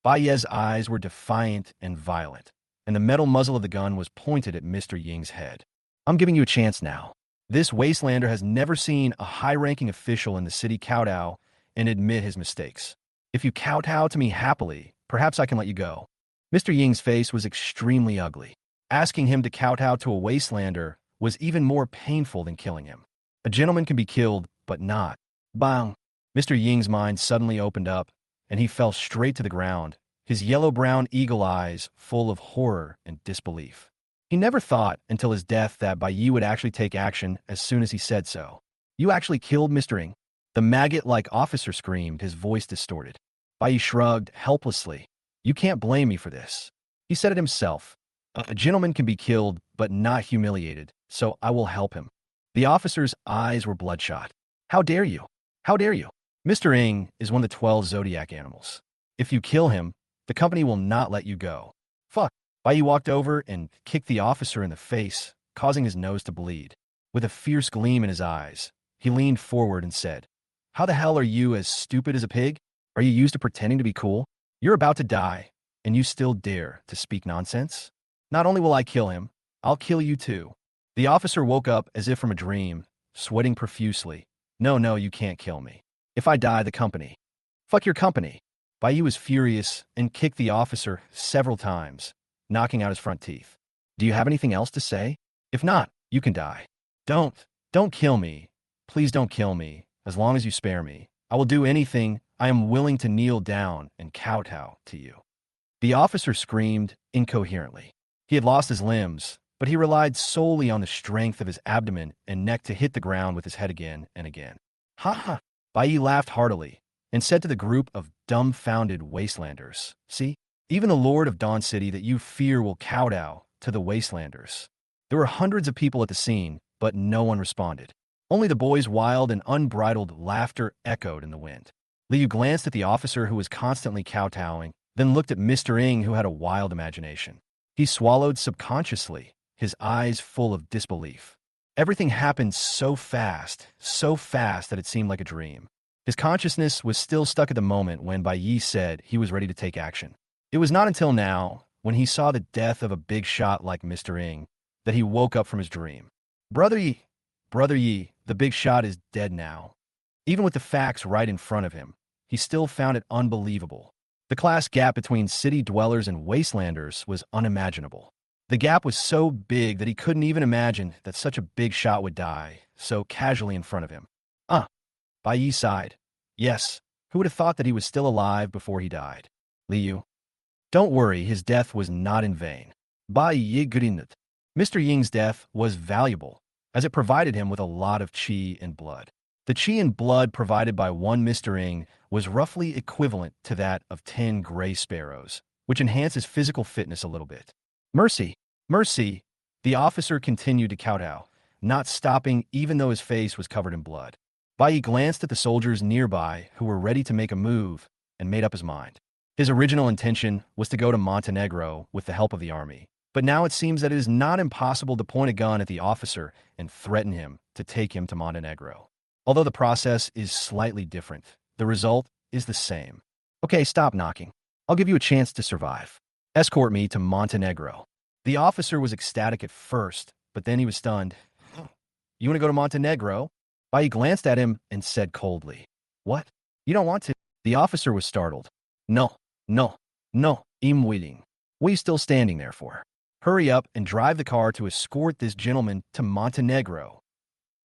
Bai Ye's eyes were defiant and violent, and the metal muzzle of the gun was pointed at Mr. Ying's head. "I'm giving you a chance now. This wastelander has never seen a high-ranking official in the city kowtow and admit his mistakes. If you kowtow to me happily, perhaps I can let you go." Mr. Ying's face was extremely ugly. Asking him to kowtow to a wastelander was even more painful than killing him. A gentleman can be killed, but not. Bang! Mr. Ying's mind suddenly opened up, and he fell straight to the ground, his yellow-brown eagle eyes full of horror and disbelief. He never thought until his death that Bai Yi would actually take action as soon as he said so. "You actually killed Mr. Ing?" The maggot-like officer screamed, his voice distorted. Bai Yi shrugged helplessly. "You can't blame me for this." He said it himself. A gentleman can be killed, but not humiliated, so I will help him. The officer's eyes were bloodshot. How dare you? How dare you? Mr. Ing is one of the 12 zodiac animals. If you kill him, the company will not let you go. Fuck. Bai walked over and kicked the officer in the face, causing his nose to bleed. With a fierce gleam in his eyes, he leaned forward and said, "How the hell are you as stupid as a pig? Are you used to pretending to be cool? You're about to die, and you still dare to speak nonsense? Not only will I kill him, I'll kill you too." The officer woke up as if from a dream, sweating profusely. No, you can't kill me. If I die, the company. Fuck your company. Bai was furious and kicked the officer several times, knocking out his front teeth. Do you have anything else to say? If not, you can die. Don't kill me. Please don't kill me. As long as you spare me, I will do anything. I am willing to kneel down and kowtow to you. The officer screamed incoherently. He had lost his limbs, but he relied solely on the strength of his abdomen and neck to hit the ground with his head again and again. Ha ha! Bai laughed heartily and said to the group of dumbfounded wastelanders, "See, even the Lord of Dawn City that you fear will kowtow to the wastelanders." There were hundreds of people at the scene, but no one responded. Only the boys' wild and unbridled laughter echoed in the wind. Liu glanced at the officer who was constantly kowtowing, then looked at Mr. Ing, who had a wild imagination. He swallowed subconsciously, his eyes full of disbelief. Everything happened so fast that it seemed like a dream. His consciousness was still stuck at the moment when Bai Yi said he was ready to take action. It was not until now, when he saw the death of a big shot like Mr. Ing, that he woke up from his dream. Brother Yi, the big shot is dead now. Even with the facts right in front of him, he still found it unbelievable. The class gap between city dwellers and wastelanders was unimaginable. The gap was so big that he couldn't even imagine that such a big shot would die so casually in front of him. Bai Yi sighed. Yes, who would have thought that he was still alive before he died? Liu. Don't worry, his death was not in vain. Bai Yi grinned. Mr. Ying's death was valuable, as it provided him with a lot of qi and blood. The qi and blood provided by one Mr. Ing was roughly equivalent to that of 10 gray sparrows, which enhanced his physical fitness a little bit. Mercy! Mercy! The officer continued to kowtow, not stopping even though his face was covered in blood. Bai glanced at the soldiers nearby who were ready to make a move and made up his mind. His original intention was to go to Montenegro with the help of the army, but now it seems that it is not impossible to point a gun at the officer and threaten him to take him to Montenegro. Although the process is slightly different, the result is the same. Okay, stop knocking. I'll give you a chance to survive. Escort me to Montenegro. The officer was ecstatic at first, but then he was stunned. You want to go to Montenegro? Bai glanced at him and said coldly, What? You don't want to? The officer was startled. No, I'm waiting. What are you still standing there for? Hurry up and drive the car to escort this gentleman to Montenegro.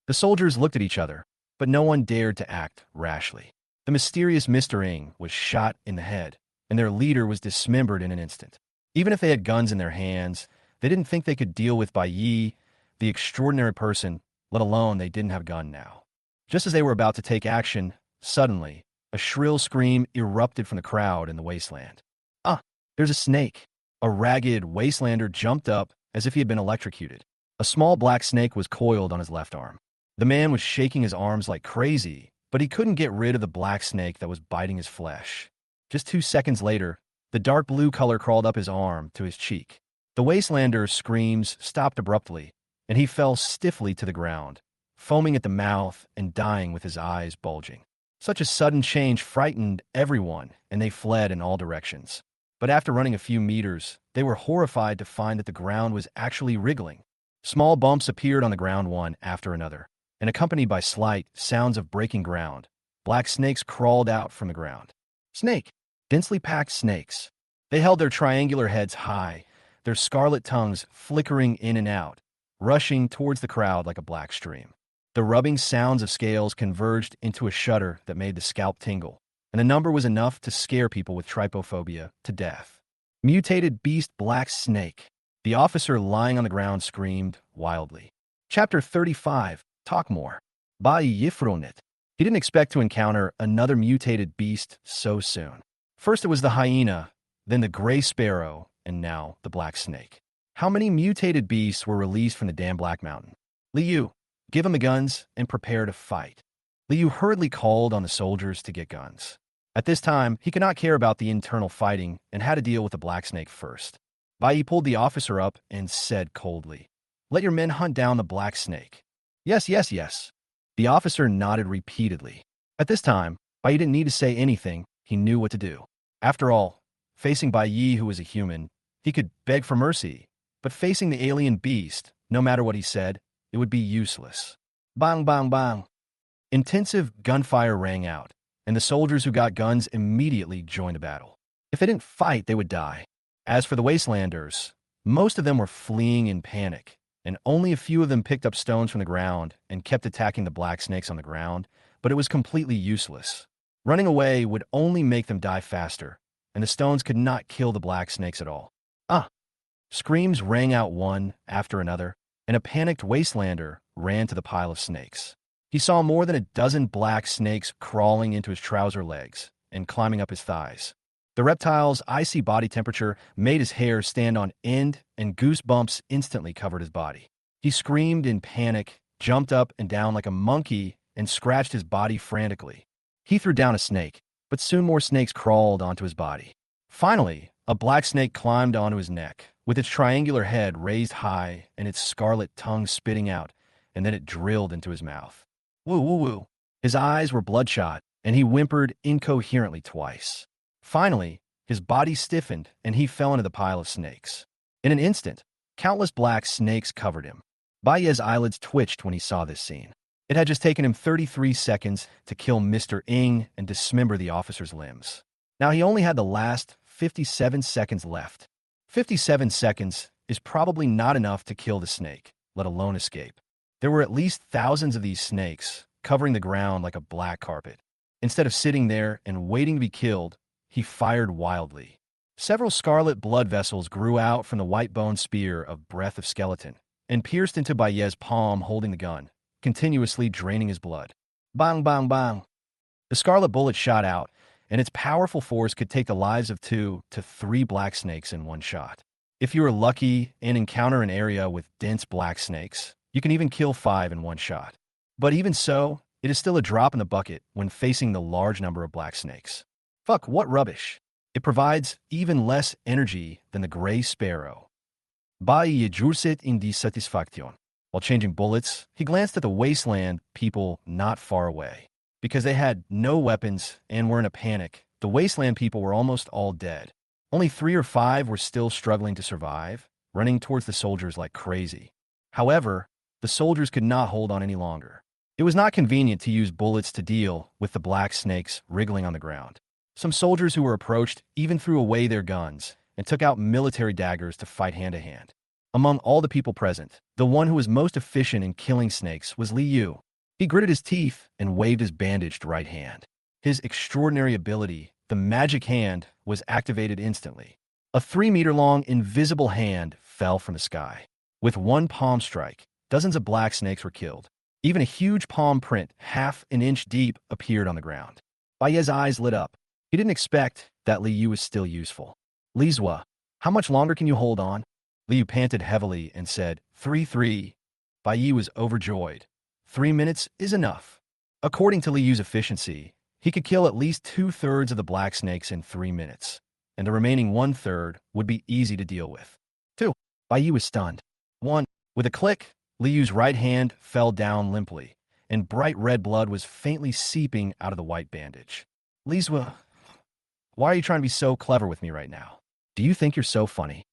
The soldiers looked at each other, but no one dared to act rashly. The mysterious Mr. Ing was shot in the head, and their leader was dismembered in an instant. Even if they had guns in their hands, they didn't think they could deal with Bai Yi, the extraordinary person, let alone they didn't have a gun now. Just as they were about to take action, suddenly, a shrill scream erupted from the crowd in the wasteland. There's a snake. A ragged wastelander jumped up as if he had been electrocuted. A small black snake was coiled on his left arm. The man was shaking his arms like crazy, but he couldn't get rid of the black snake that was biting his flesh. Just 2 seconds later, the dark blue color crawled up his arm to his cheek. The wastelander's screams stopped abruptly, and he fell stiffly to the ground, foaming at the mouth and dying with his eyes bulging. Such a sudden change frightened everyone, and they fled in all directions. But after running a few meters, they were horrified to find that the ground was actually wriggling. Small bumps appeared on the ground one after another, and accompanied by slight sounds of breaking ground, black snakes crawled out from the ground. Snake! Densely packed snakes. They held their triangular heads high, their scarlet tongues flickering in and out, rushing towards the crowd like a black stream. The rubbing sounds of scales converged into a shudder that made the scalp tingle, and the number was enough to scare people with trypophobia to death. Mutated beast black snake. The officer lying on the ground screamed wildly. Chapter 35. Talk more. Bai Yifronit. He didn't expect to encounter another mutated beast so soon. First it was the hyena, then the gray sparrow, and now the black snake. How many mutated beasts were released from the damn Black Mountain? Liu, give him the guns and prepare to fight. Liu hurriedly called on the soldiers to get guns. At this time, he could not care about the internal fighting and had to deal with the Black Snake first. Bai pulled the officer up and said coldly, "Let your men hunt down the Black Snake." "Yes, yes, yes." The officer nodded repeatedly. At this time, Bai didn't need to say anything. He knew what to do. After all, facing Bai Yi, who was a human, he could beg for mercy, but facing the alien beast, no matter what he said, it would be useless. Bang, bang, bang. Intensive gunfire rang out, and the soldiers who got guns immediately joined the battle. If they didn't fight, they would die. As for the Wastelanders, most of them were fleeing in panic, and only a few of them picked up stones from the ground and kept attacking the Black Snakes on the ground, but it was completely useless. Running away would only make them die faster, and the stones could not kill the Black Snakes at all. Ah! Screams rang out one after another, and a panicked Wastelander ran to the pile of snakes. He saw more than a dozen black snakes crawling into his trouser legs and climbing up his thighs. The reptile's icy body temperature made his hair stand on end, and goosebumps instantly covered his body. He screamed in panic, jumped up and down like a monkey, and scratched his body frantically. He threw down a snake, but soon more snakes crawled onto his body. Finally, a black snake climbed onto his neck, with its triangular head raised high and its scarlet tongue spitting out, and then it drilled into his mouth. Woo, woo, woo. His eyes were bloodshot, and he whimpered incoherently twice. Finally, his body stiffened, and he fell into the pile of snakes. In an instant, countless black snakes covered him. Baiye's eyelids twitched when he saw this scene. It had just taken him 33 seconds to kill Mr. Ng and dismember the officer's limbs. Now he only had the last 57 seconds left. 57 seconds is probably not enough to kill the snake, let alone escape. There were at least thousands of these snakes, covering the ground like a black carpet. Instead of sitting there and waiting to be killed, he fired wildly. Several scarlet blood vessels grew out from the white-bone spear of Breath of Skeleton and pierced into Baiye's palm holding the gun, continuously draining his blood. Bang, bang, bang. The scarlet bullet shot out, and its powerful force could take the lives of 2 to 3 black snakes in one shot. If you are lucky and encounter an area with dense black snakes, you can even kill 5 in one shot. But even so, it is still a drop in the bucket when facing the large number of black snakes. Fuck, what rubbish. It provides even less energy than the gray sparrow. Bai jurset in dissatisfaction. While changing bullets, he glanced at the wasteland people not far away. Because they had no weapons and were in a panic, the wasteland people were almost all dead. Only 3 or 5 were still struggling to survive, running towards the soldiers like crazy. However, the soldiers could not hold on any longer. It was not convenient to use bullets to deal with the black snakes wriggling on the ground. Some soldiers who were approached even threw away their guns and took out military daggers to fight hand-to-hand. Among all the people present, the one who was most efficient in killing snakes was Li Yu. He gritted his teeth and waved his bandaged right hand. His extraordinary ability, the magic hand, was activated instantly. A 3-meter-long invisible hand fell from the sky. With one palm strike, dozens of black snakes were killed. Even a huge palm print, half an inch deep, appeared on the ground. Baiye's eyes lit up. He didn't expect that Li Yu was still useful. "Li Zua, how much longer can you hold on?" Li Yu panted heavily and said, 3-3. Baiye was overjoyed. 3 minutes is enough. According to Li Yu's efficiency, he could kill at least 2/3 of the black snakes in 3 minutes, and the remaining 1/3 would be easy to deal with. 2. Baiye was stunned. 1. With a click, Li Yu's right hand fell down limply, and bright red blood was faintly seeping out of the white bandage. "Li Zua, why are you trying to be so clever with me right now? Do you think you're so funny?"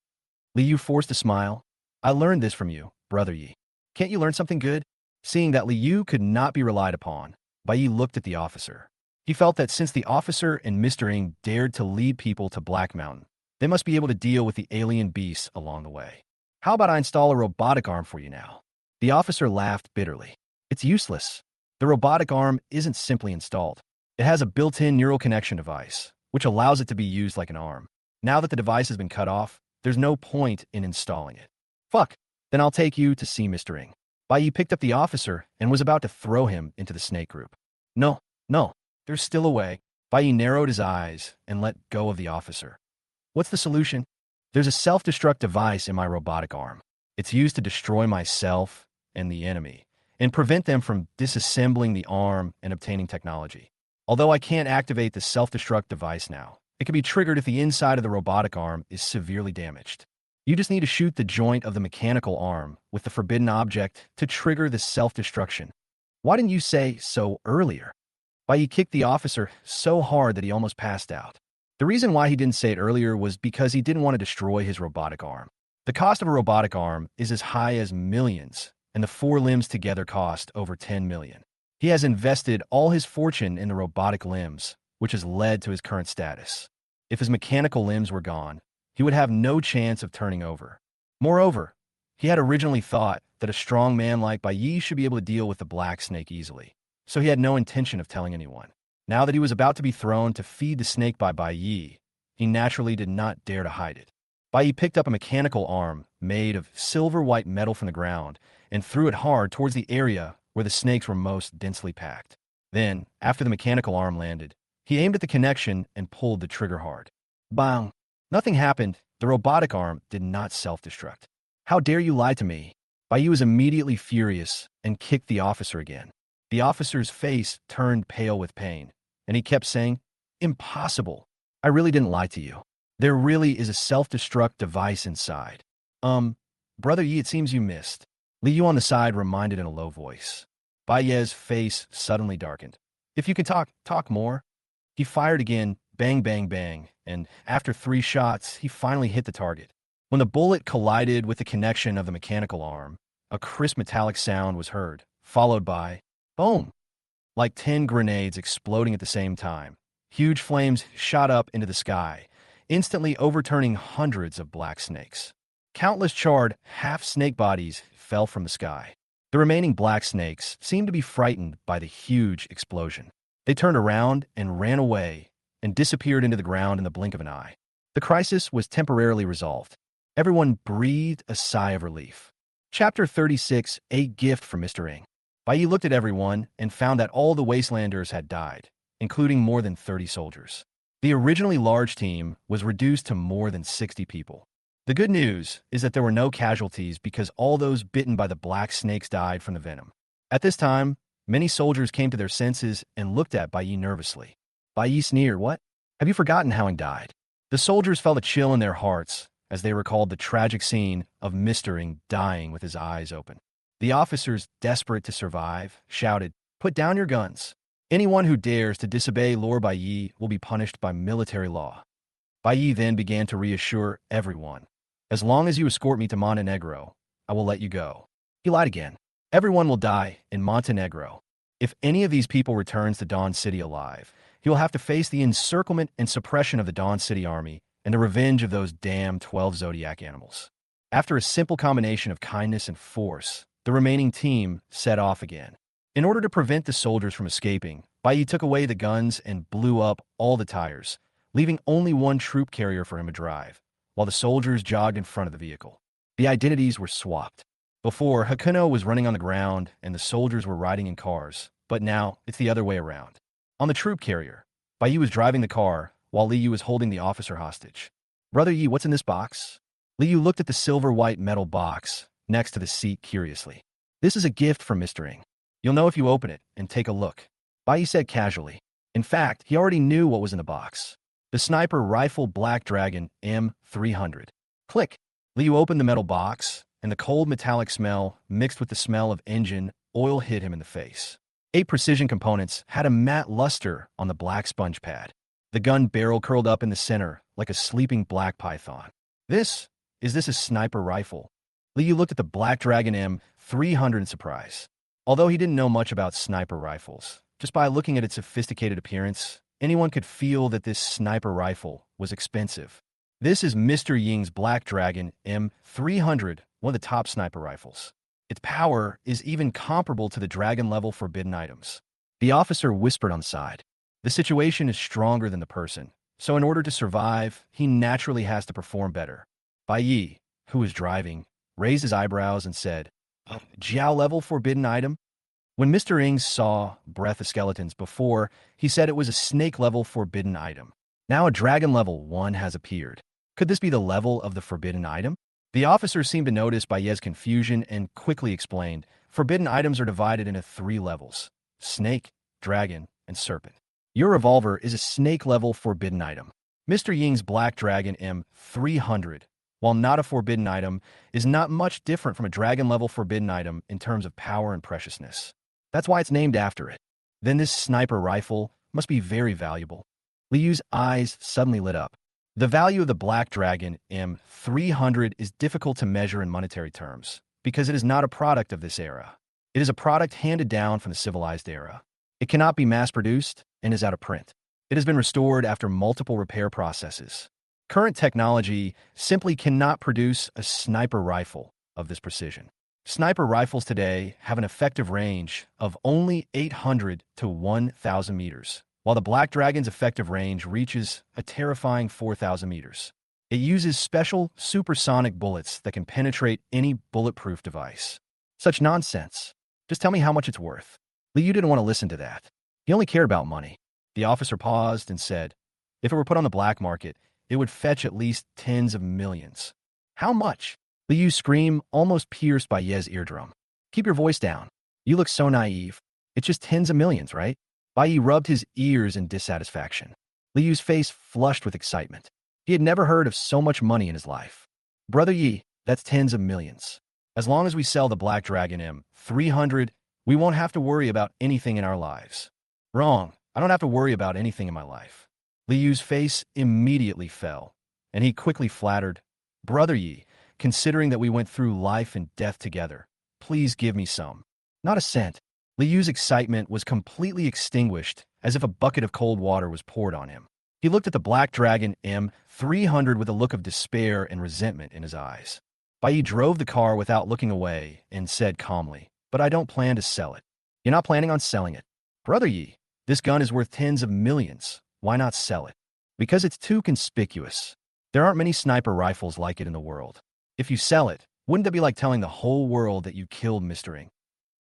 Li Yu forced a smile. "I learned this from you, Brother Yi. Can't you learn something good?" Seeing that Li Yu could not be relied upon, Baiye looked at the officer. He felt that since the officer and Mr. Ng dared to lead people to Black Mountain, they must be able to deal with the alien beasts along the way. "How about I install a robotic arm for you now?" The officer laughed bitterly. "It's useless. The robotic arm isn't simply installed. It has a built-in neural connection device, which allows it to be used like an arm. Now that the device has been cut off, there's no point in installing it." "Fuck, then I'll take you to see Mr. Ng." Baiye picked up the officer and was about to throw him into the snake group. No, there's still a way." Baiye narrowed his eyes and let go of the officer. "What's the solution?" There's a self-destruct device in my robotic arm. It's used to destroy myself and the enemy, and prevent them from disassembling the arm and obtaining technology. Although I can't activate the self-destruct device now, it can be triggered if the inside of the robotic arm is severely damaged. You just need to shoot the joint of the mechanical arm with the forbidden object to trigger the self-destruction. Why didn't you say so earlier? Bai Yi kicked the officer so hard that he almost passed out. The reason why he didn't say it earlier was because he didn't want to destroy his robotic arm. The cost of a robotic arm is as high as millions, and the four limbs together cost over 10 million. He has invested all his fortune in the robotic limbs, which has led to his current status. If his mechanical limbs were gone, he would have no chance of turning over. Moreover, he had originally thought that a strong man like Bai Yi should be able to deal with the black snake easily, so he had no intention of telling anyone. Now that he was about to be thrown to feed the snake by Bai Yi, he naturally did not dare to hide it. Bai Yi picked up a mechanical arm made of silver-white metal from the ground and threw it hard towards the area where the snakes were most densely packed. Then, after the mechanical arm landed, he aimed at the connection and pulled the trigger hard. Bang! Nothing happened. The robotic arm did not self-destruct. How dare you lie to me? Bai Yi was immediately furious and kicked the officer again. The officer's face turned pale with pain, and he kept saying, "Impossible. I really didn't lie to you. There really is a self-destruct device inside." Brother Yi, it seems you missed. Li Yu on the side reminded in a low voice. Bai Ye's face suddenly darkened. If you can talk more. He fired again, bang, bang, bang, and after 3 shots, he finally hit the target. When the bullet collided with the connection of the mechanical arm, a crisp metallic sound was heard, followed by boom! Like 10 grenades exploding at the same time. Huge flames shot up into the sky, instantly overturning hundreds of black snakes. Countless charred, half-snake bodies fell from the sky. The remaining black snakes seemed to be frightened by the huge explosion. They turned around and ran away and disappeared into the ground in the blink of an eye. The crisis was temporarily resolved. Everyone breathed a sigh of relief. Chapter 36, A Gift from Mr. Ing. Bai Yi looked at everyone and found that all the Wastelanders had died, including more than 30 soldiers. The originally large team was reduced to more than 60 people. The good news is that there were no casualties because all those bitten by the black snakes died from the venom. At this time, many soldiers came to their senses and looked at Bai Yi nervously. Bai Yi sneered, "What? Have you forgotten how Ing died?" The soldiers felt a chill in their hearts as they recalled the tragic scene of Mr. Ing dying with his eyes open. The officers, desperate to survive, shouted, "Put down your guns. Anyone who dares to disobey Lord Bai Yi will be punished by military law." Bai Yi then began to reassure everyone. "As long as you escort me to Montenegro, I will let you go." He lied again. "Everyone will die in Montenegro. If any of these people returns to Dawn City alive, he will have to face the encirclement and suppression of the Dawn City army and the revenge of those damn 12 Zodiac animals." After a simple combination of kindness and force, the remaining team set off again. In order to prevent the soldiers from escaping, Bai Yi took away the guns and blew up all the tires, leaving only one troop carrier for him to drive, while the soldiers jogged in front of the vehicle. The identities were swapped. Before, Hakuno was running on the ground and the soldiers were riding in cars, but now it's the other way around. On the troop carrier, Bai Yi was driving the car, while Li Yu was holding the officer hostage. "Brother Yi, what's in this box?" Li Yu looked at the silver-white metal box next to the seat curiously. "This is a gift from Mr. Ing. You'll know if you open it and take a look," Bai Yi said casually. In fact, he already knew what was in the box. The sniper rifle Black Dragon M300. Click! Li Yu opened the metal box, and the cold metallic smell mixed with the smell of engine oil hit him in the face. 8 precision components had a matte luster on the black sponge pad. The gun barrel curled up in the center like a sleeping black python. Is this a sniper rifle?" Li Yu looked at the Black Dragon M300 in surprise. Although he didn't know much about sniper rifles, just by looking at its sophisticated appearance, anyone could feel that this sniper rifle was expensive. This is Mr. Ying's Black Dragon M300, one of the top sniper rifles. Its power is even comparable to the dragon-level forbidden items. The officer whispered on the side. The situation is stronger than the person, so in order to survive, he naturally has to perform better. Bai Yi, who was driving, raised his eyebrows and said, "Jiao-level forbidden item?" When Mr. Ing saw breath of skeletons before, he said it was a snake-level forbidden item. Now a dragon-level one has appeared. Could this be the level of the forbidden item? The officer seemed to notice Bayez's confusion and quickly explained, forbidden items are divided into 3 levels: snake, dragon, and serpent. Your revolver is a snake-level forbidden item. Mr. Ying's Black Dragon M300, while not a forbidden item, is not much different from a dragon-level forbidden item in terms of power and preciousness. That's why it's named after it. Then this sniper rifle must be very valuable. Liu's eyes suddenly lit up. The value of the Black Dragon M300 is difficult to measure in monetary terms, because it is not a product of this era. It is a product handed down from the civilized era. It cannot be mass-produced and is out of print. It has been restored after multiple repair processes. Current technology simply cannot produce a sniper rifle of this precision. Sniper rifles today have an effective range of only 800 to 1,000 meters, while the Black Dragon's effective range reaches a terrifying 4,000 meters. It uses special supersonic bullets that can penetrate any bulletproof device. Such nonsense. Just tell me how much it's worth. Liu didn't want to listen to that. He only cared about money. The officer paused and said, if it were put on the black market, it would fetch at least tens of millions. How much? Liu's scream almost pierced Bayez's eardrum. Keep your voice down. You look so naive. It's just tens of millions, right? Bai rubbed his ears in dissatisfaction. Liu's face flushed with excitement. He had never heard of so much money in his life. Brother Yi, that's tens of millions. As long as we sell the Black Dragon M300, we won't have to worry about anything in our lives. Wrong. I don't have to worry about anything in my life. Liu's face immediately fell, and he quickly flattered, Brother Yi, considering that we went through life and death together, please give me some. Not a cent. Liu's excitement was completely extinguished as if a bucket of cold water was poured on him. He looked at the Black Dragon M300 with a look of despair and resentment in his eyes. Bai drove the car without looking away and said calmly, but I don't plan to sell it. You're not planning on selling it. Brother Yi, this gun is worth tens of millions. Why not sell it? Because it's too conspicuous. There aren't many sniper rifles like it in the world. If you sell it, wouldn't that be like telling the whole world that you killed Mr. Ing?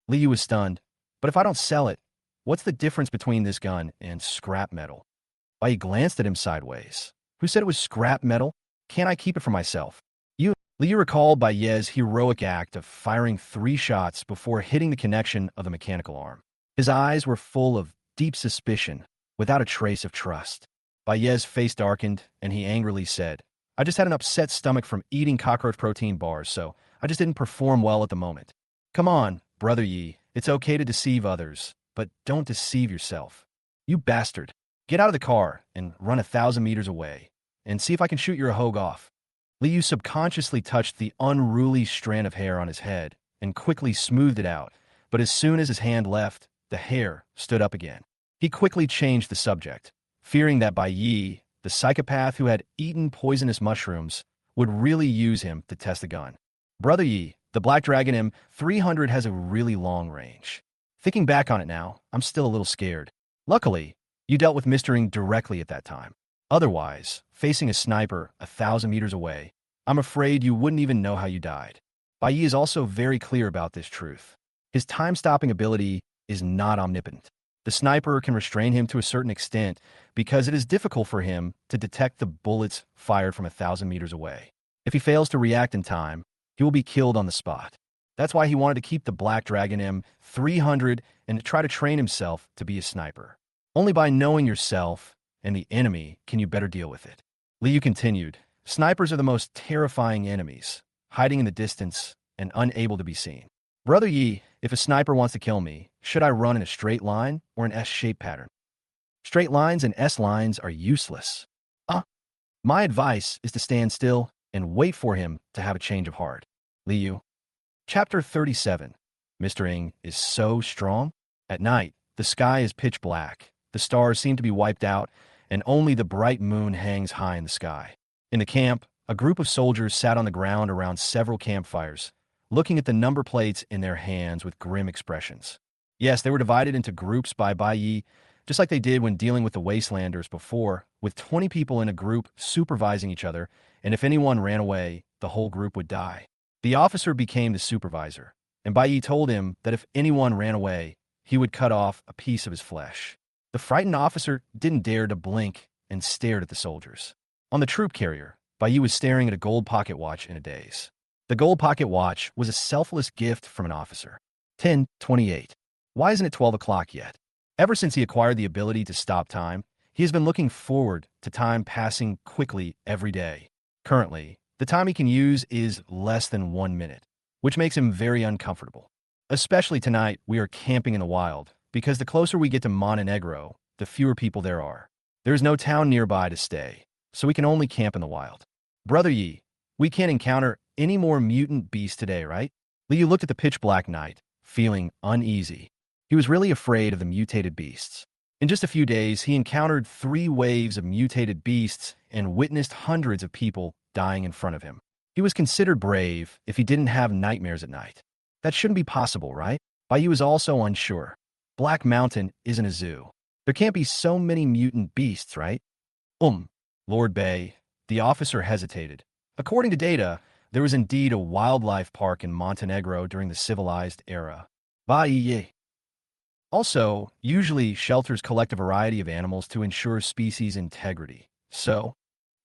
Liu was stunned. But if I don't sell it, what's the difference between this gun and scrap metal? Bai glanced at him sideways. Who said it was scrap metal? Can't I keep it for myself? Liu recalled Bayez's heroic act of firing 3 shots before hitting the connection of the mechanical arm. His eyes were full of deep suspicion, without a trace of trust. Bayez's face darkened, and he angrily said, I just had an upset stomach from eating cockroach protein bars, so I just didn't perform well at the moment. Come on, Brother Yi, it's okay to deceive others, but don't deceive yourself. You bastard. Get out of the car and run 1,000 meters away, and see if I can shoot your hogue off. Liu subconsciously touched the unruly strand of hair on his head and quickly smoothed it out, but as soon as his hand left, the hair stood up again. He quickly changed the subject, fearing that Bai Yi, the psychopath who had eaten poisonous mushrooms, would really use him to test the gun. Brother Yi, the Black Dragon M300 has a really long range. Thinking back on it now, I'm still a little scared. Luckily, you dealt with Mr. Ing directly at that time. Otherwise, facing a sniper 1,000 meters away, I'm afraid you wouldn't even know how you died. Bai Yi is also very clear about this truth. His time-stopping ability is not omnipotent. The sniper can restrain him to a certain extent because it is difficult for him to detect the bullets fired from 1,000 meters away. If he fails to react in time, he will be killed on the spot. That's why he wanted to keep the Black Dragon M300 and to try to train himself to be a sniper. Only by knowing yourself and the enemy can you better deal with it. Liu continued, snipers are the most terrifying enemies, hiding in the distance and unable to be seen. Brother Yi, if a sniper wants to kill me, should I run in a straight line or an S-shaped pattern? Straight lines and S-lines are useless. My advice is to stand still and wait for him to have a change of heart. Liu. Chapter 37. Mr. Ing is so strong. At night, the sky is pitch black. The stars seem to be wiped out, and only the bright moon hangs high in the sky. In the camp, a group of soldiers sat on the ground around several campfires, looking at the number plates in their hands with grim expressions. Yes, they were divided into groups by Bai Yi, just like they did when dealing with the Wastelanders before, with 20 people in a group supervising each other, and if anyone ran away, the whole group would die. The officer became the supervisor, and Bai Yi told him that if anyone ran away, he would cut off a piece of his flesh. The frightened officer didn't dare to blink and stared at the soldiers. On the troop carrier, Bai Bai was staring at a gold pocket watch in a daze. The gold pocket watch was a selfless gift from an officer. 10:28. Why isn't it 12 o'clock yet? Ever since he acquired the ability to stop time, he has been looking forward to time passing quickly every day. Currently, the time he can use is less than 1 minute, which makes him very uncomfortable. Especially tonight, we are camping in the wild, because the closer we get to Montenegro, the fewer people there are. There is no town nearby to stay, so we can only camp in the wild. Brother Yi, we can't encounter any more mutant beasts today, right? Liu looked at the pitch-black night, feeling uneasy. He was really afraid of the mutated beasts. In just a few days, he encountered 3 waves of mutated beasts and witnessed hundreds of people dying in front of him. He was considered brave if he didn't have nightmares at night. That shouldn't be possible, right? Bai was also unsure. Black Mountain isn't a zoo. There can't be so many mutant beasts, right? Lord Bay, the officer hesitated. According to data, there was indeed a wildlife park in Montenegro during the civilized era. Bai. Also, usually shelters collect a variety of animals to ensure species integrity. So,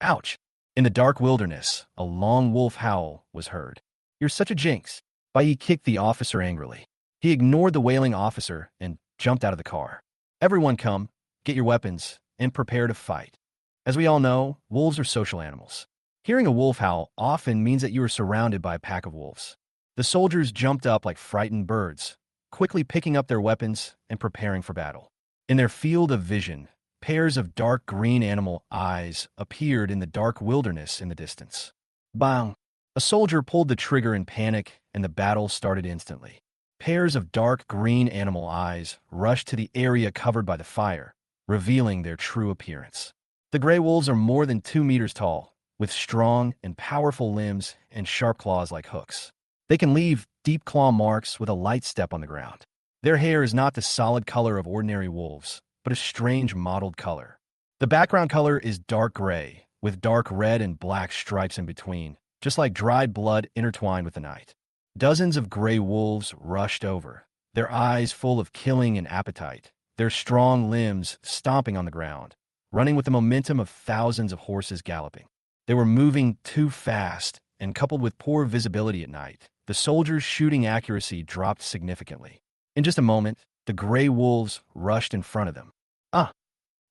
ouch. In the dark wilderness, a long wolf howl was heard. You're such a jinx. Bai kicked the officer angrily. He ignored the wailing officer and jumped out of the car. Everyone come, get your weapons, and prepare to fight. As we all know, wolves are social animals. Hearing a wolf howl often means that you are surrounded by a pack of wolves. The soldiers jumped up like frightened birds, quickly picking up their weapons and preparing for battle. In their field of vision, pairs of dark green animal eyes appeared in the dark wilderness in the distance. Bang! A soldier pulled the trigger in panic, and the battle started instantly. Pairs of dark green animal eyes rushed to the area covered by the fire, revealing their true appearance. The gray wolves are more than 2 meters tall, with strong and powerful limbs and sharp claws like hooks. They can leave deep claw marks with a light step on the ground. Their hair is not the solid color of ordinary wolves, but a strange mottled color. The background color is dark gray, with dark red and black stripes in between, just like dried blood intertwined with the night. Dozens of gray wolves rushed over, their eyes full of killing and appetite, their strong limbs stomping on the ground, running with the momentum of thousands of horses galloping. They were moving too fast, and coupled with poor visibility at night, the soldiers' shooting accuracy dropped significantly. In just a moment, the gray wolves rushed in front of them.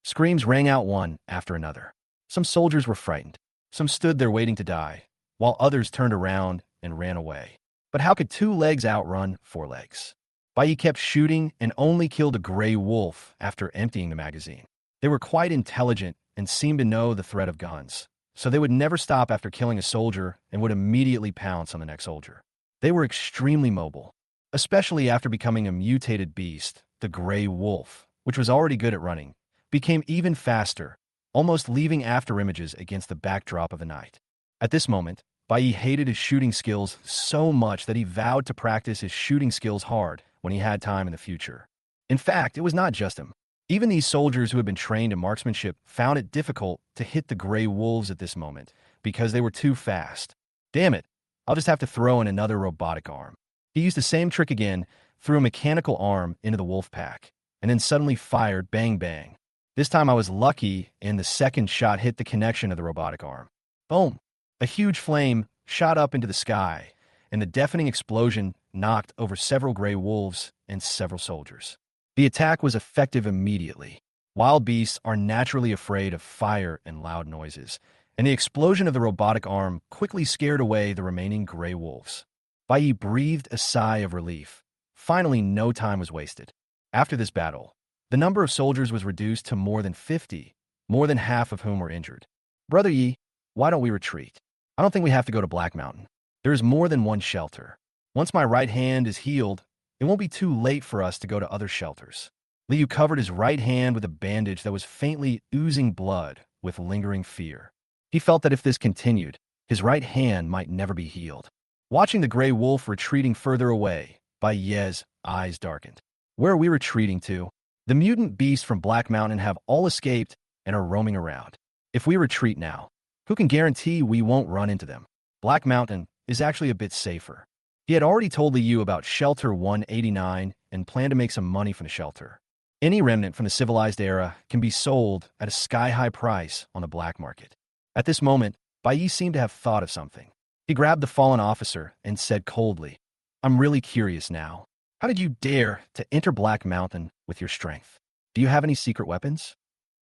Screams rang out one after another. Some soldiers were frightened. Some stood there waiting to die, while others turned around and ran away. But how could 2 legs outrun 4 legs? Bai kept shooting and only killed a gray wolf after emptying the magazine. They were quite intelligent and seemed to know the threat of guns, so they would never stop after killing a soldier and would immediately pounce on the next soldier. They were extremely mobile, especially after becoming a mutated beast. The gray wolf, which was already good at running, became even faster, almost leaving after images against the backdrop of the night. At this moment, Bai hated his shooting skills so much that he vowed to practice his shooting skills hard when he had time in the future. In fact, it was not just him. Even these soldiers who had been trained in marksmanship found it difficult to hit the gray wolves at this moment because they were too fast. Damn it, I'll just have to throw in another robotic arm. He used the same trick again, threw a mechanical arm into the wolf pack, and then suddenly fired bang bang. This time I was lucky and the second shot hit the connection of the robotic arm. Boom! A huge flame shot up into the sky, and the deafening explosion knocked over several gray wolves and several soldiers. The attack was effective immediately. Wild beasts are naturally afraid of fire and loud noises, and the explosion of the robotic arm quickly scared away the remaining gray wolves. Bai breathed a sigh of relief. Finally, no time was wasted. After this battle, the number of soldiers was reduced to more than 50, more than half of whom were injured. Brother Yi, why don't we retreat? I don't think we have to go to Black Mountain. There is more than one shelter. Once my right hand is healed, it won't be too late for us to go to other shelters. Liu covered his right hand with a bandage that was faintly oozing blood with lingering fear. He felt that if this continued, his right hand might never be healed. Watching the gray wolf retreating further away, Bai's eyes darkened. Where are we retreating to? The mutant beasts from Black Mountain have all escaped and are roaming around. If we retreat now, who can guarantee we won't run into them? Black Mountain is actually a bit safer. He had already told Liu about Shelter 189 and planned to make some money from the shelter. Any remnant from the civilized era can be sold at a sky-high price on the black market. At this moment, Bai Yi seemed to have thought of something. He grabbed the fallen officer and said coldly, I'm really curious now. How did you dare to enter Black Mountain with your strength? Do you have any secret weapons?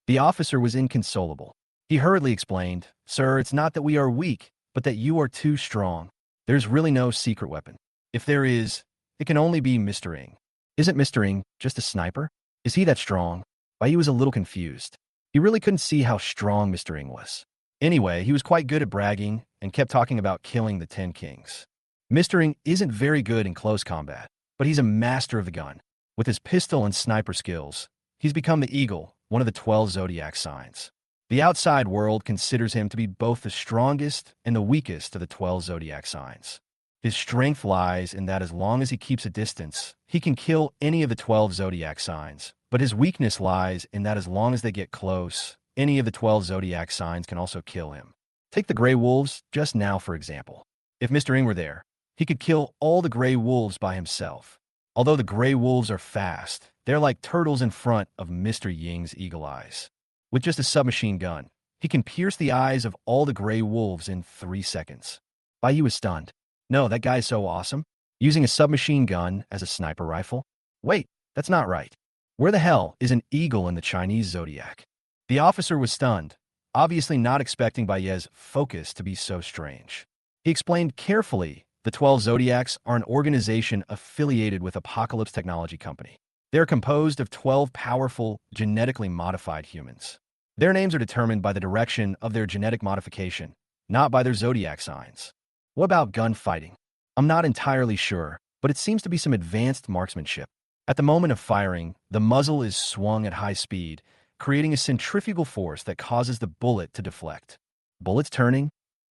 The officer was inconsolable. He hurriedly explained, Sir, it's not that we are weak, but that you are too strong. There's really no secret weapon. If there is, it can only be Mr. Ing. Isn't Mr. Ing just a sniper? Is he that strong? Bai Yi was a little confused. He really couldn't see how strong Mr. Ing was. Anyway, he was quite good at bragging and kept talking about killing the 10 kings. Mr. Ing isn't very good in close combat, but he's a master of the gun. With his pistol and sniper skills, he's become the Eagle, one of the 12 zodiac signs. The outside world considers him to be both the strongest and the weakest of the 12 zodiac signs. His strength lies in that as long as he keeps a distance, he can kill any of the 12 zodiac signs. But his weakness lies in that as long as they get close, any of the 12 zodiac signs can also kill him. Take the gray wolves just now, for example. If Mr. Ing were there, he could kill all the gray wolves by himself. Although the gray wolves are fast, they're like turtles in front of Mr. Ying's eagle eyes. With just a submachine gun, he can pierce the eyes of all the gray wolves in 3 seconds. Bai Yi was stunned. No, that guy's so awesome. Using a submachine gun as a sniper rifle? Wait, that's not right. Where the hell is an eagle in the Chinese zodiac? The officer was stunned, obviously not expecting Bai Yi's focus to be so strange. He explained carefully, the 12 zodiacs are an organization affiliated with Apocalypse Technology Company. They're composed of 12 powerful, genetically modified humans. Their names are determined by the direction of their genetic modification, not by their zodiac signs. What about gunfighting? I'm not entirely sure, but it seems to be some advanced marksmanship. At the moment of firing, the muzzle is swung at high speed, creating a centrifugal force that causes the bullet to deflect. Bullets turning?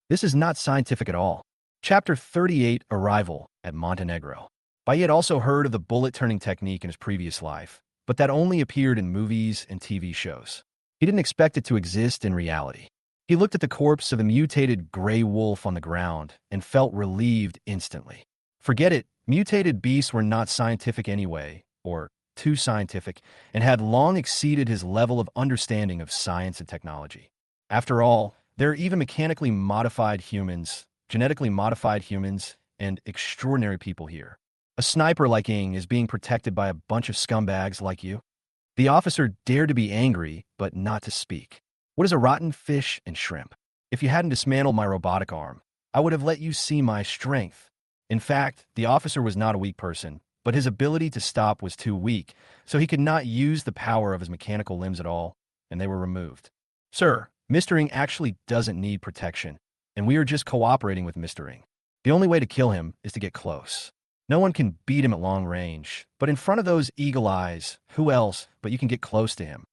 This is not scientific at all. Chapter 38, Arrival at Montenegro. Bai Yi had also heard of the bullet-turning technique in his previous life, but that only appeared in movies and TV shows. He didn't expect it to exist in reality. He looked at the corpse of the mutated gray wolf on the ground and felt relieved instantly. Forget it, mutated beasts were not scientific anyway, or too scientific, and had long exceeded his level of understanding of science and technology. After all, there are even mechanically modified humans, genetically modified humans, and extraordinary people here. A sniper like Ing is being protected by a bunch of scumbags like you. The officer dared to be angry, but not to speak. What is a rotten fish and shrimp? If you hadn't dismantled my robotic arm, I would have let you see my strength. In fact, the officer was not a weak person, but his ability to stop was too weak, so he could not use the power of his mechanical limbs at all, and they were removed. Sir, Mr. Ing actually doesn't need protection, and we are just cooperating with Mr. Ing. The only way to kill him is to get close. No one can beat him at long range, but in front of those eagle eyes, who else but you can get close to him?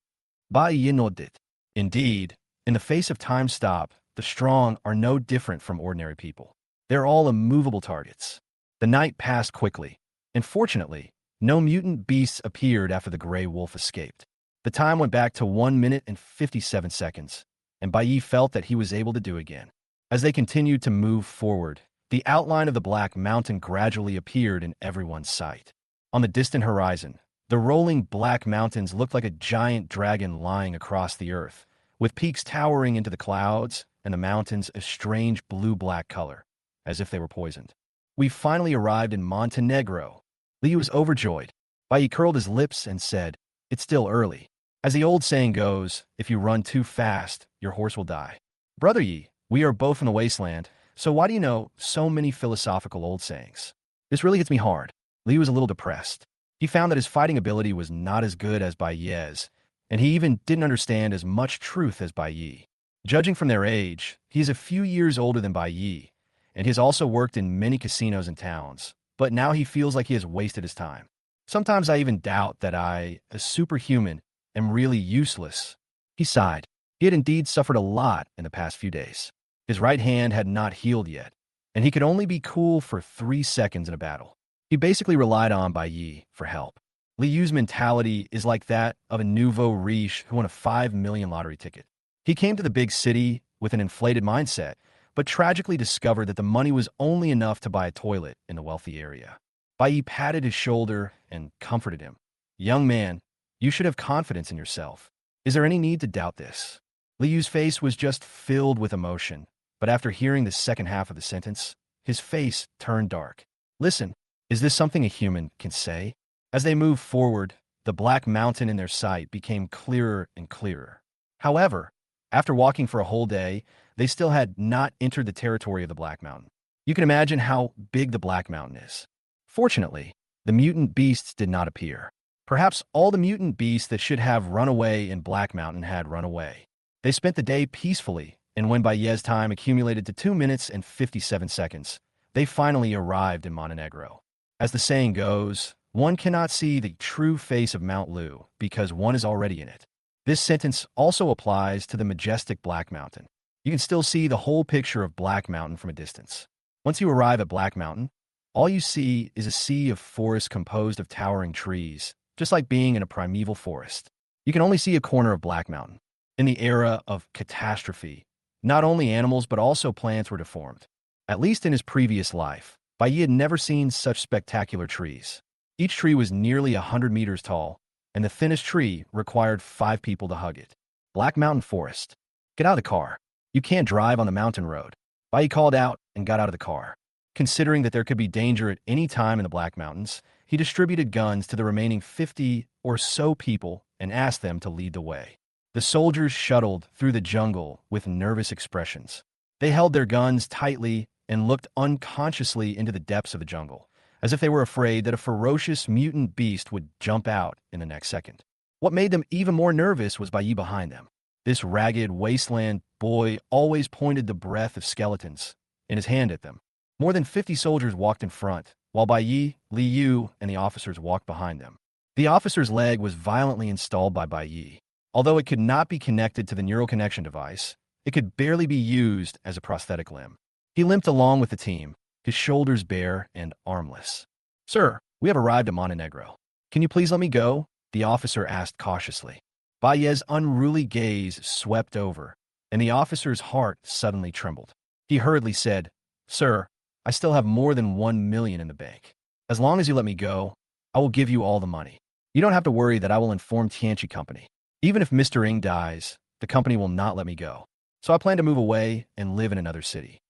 Bai Yi nodded. Indeed, in the face of time stop, the strong are no different from ordinary people. They're all immovable targets. The night passed quickly, and fortunately, no mutant beasts appeared after the gray wolf escaped. The time went back to 1 minute and 57 seconds, and Bai Yi felt that he was able to do again. As they continued to move forward, the outline of the Black Mountain gradually appeared in everyone's sight. On the distant horizon, the rolling Black Mountains looked like a giant dragon lying across the earth, with peaks towering into the clouds and the mountains a strange blue-black color, as if they were poisoned. We finally arrived in Montenegro. Liu was overjoyed. Bai Yi curled his lips and said, It's still early. As the old saying goes, if you run too fast, your horse will die. Brother Yi, we are both in the wasteland, so why do you know so many philosophical old sayings? This really hits me hard. Liu was a little depressed. He found that his fighting ability was not as good as Bai Yi's, and he even didn't understand as much truth as Bai Yi. Judging from their age, he is a few years older than Bai Yi, and he has also worked in many casinos and towns, but now he feels like he has wasted his time. Sometimes I even doubt that I, a superhuman, am really useless. He sighed. He had indeed suffered a lot in the past few days. His right hand had not healed yet, and he could only be cool for 3 seconds in a battle. He basically relied on Bai Yi for help. Liu's mentality is like that of a nouveau riche who won a 5 million lottery ticket. He came to the big city with an inflated mindset, but tragically discovered that the money was only enough to buy a toilet in the wealthy area. Bai Yi patted his shoulder and comforted him. Young man, you should have confidence in yourself. Is there any need to doubt this? Liu's face was just filled with emotion. But after hearing the second half of the sentence, his face turned dark. Listen, is this something a human can say? As they moved forward, the black mountain in their sight became clearer and clearer. However, after walking for a whole day, they still had not entered the territory of the Black Mountain. You can imagine how big the Black Mountain is. Fortunately, the mutant beasts did not appear. Perhaps all the mutant beasts that should have run away in Black Mountain had run away. They spent the day peacefully, and when Baez's time accumulated to 2 minutes and 57 seconds, they finally arrived in Montenegro. As the saying goes, one cannot see the true face of Mount Lu because one is already in it. This sentence also applies to the majestic Black Mountain. You can still see the whole picture of Black Mountain from a distance. Once you arrive at Black Mountain, all you see is a sea of forest composed of towering trees, just like being in a primeval forest. You can only see a corner of Black Mountain. In the era of catastrophe, not only animals but also plants were deformed. At least in his previous life, Bayi had never seen such spectacular trees. Each tree was nearly 100 meters tall, and the thinnest tree required 5 people to hug it. Black Mountain Forest. Get out of the car. You can't drive on the mountain road. Bayi called out and got out of the car. Considering that there could be danger at any time in the Black Mountains, he distributed guns to the remaining 50 or so people and asked them to lead the way. The soldiers shuttled through the jungle with nervous expressions. They held their guns tightly and looked unconsciously into the depths of the jungle, as if they were afraid that a ferocious mutant beast would jump out in the next second. What made them even more nervous was Bayi behind them. This ragged wasteland boy always pointed the breath of skeletons in his hand at them. More than 50 soldiers walked in front, while Bayi, Li Yu, and the officers walked behind them. The officer's leg was violently installed by Bayi. Although it could not be connected to the neural connection device, it could barely be used as a prosthetic limb. He limped along with the team, his shoulders bare and armless. "Sir, we have arrived at Montenegro. Can you please let me go?" the officer asked cautiously. Baez's unruly gaze swept over, and the officer's heart suddenly trembled. He hurriedly said, "Sir, I still have more than 1 million in the bank. As long as you let me go, I will give you all the money. You don't have to worry that I will inform Tianchi Company. Even if Mr. Ing dies, the company will not let me go. So I plan to move away and live in another city."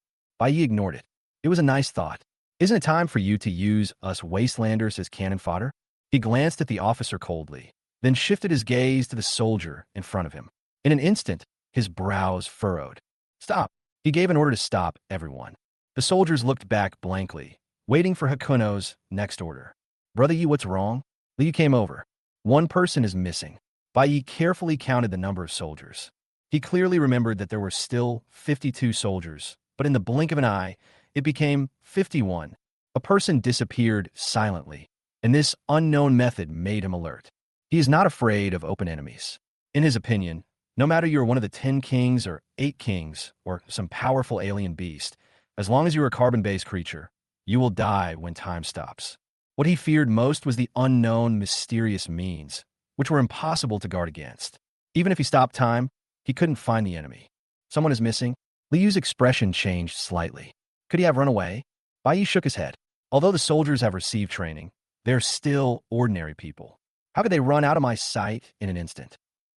Bayi ignored it. It was a nice thought. "Isn't it time for you to use us wastelanders as cannon fodder?" He glanced at the officer coldly, then shifted his gaze to the soldier in front of him. In an instant, his brows furrowed. "Stop." He gave an order to stop everyone. The soldiers looked back blankly, waiting for Hakuno's next order. "Brother Yi, what's wrong?" Li came over. "One person is missing." Bayi carefully counted the number of soldiers. He clearly remembered that there were still 52 soldiers, but in the blink of an eye, it became 51. A person disappeared silently, and this unknown method made him alert. He is not afraid of open enemies. In his opinion, no matter you are one of the 10 kings or 8 kings or some powerful alien beast, as long as you are a carbon-based creature, you will die when time stops. What he feared most was the unknown, mysterious means, which were impossible to guard against. Even if he stopped time, he couldn't find the enemy. "Someone is missing?" Liu's expression changed slightly. "Could he have run away?" Bayi shook his head. "Although the soldiers have received training, they're still ordinary people. How could they run out of my sight in an instant?"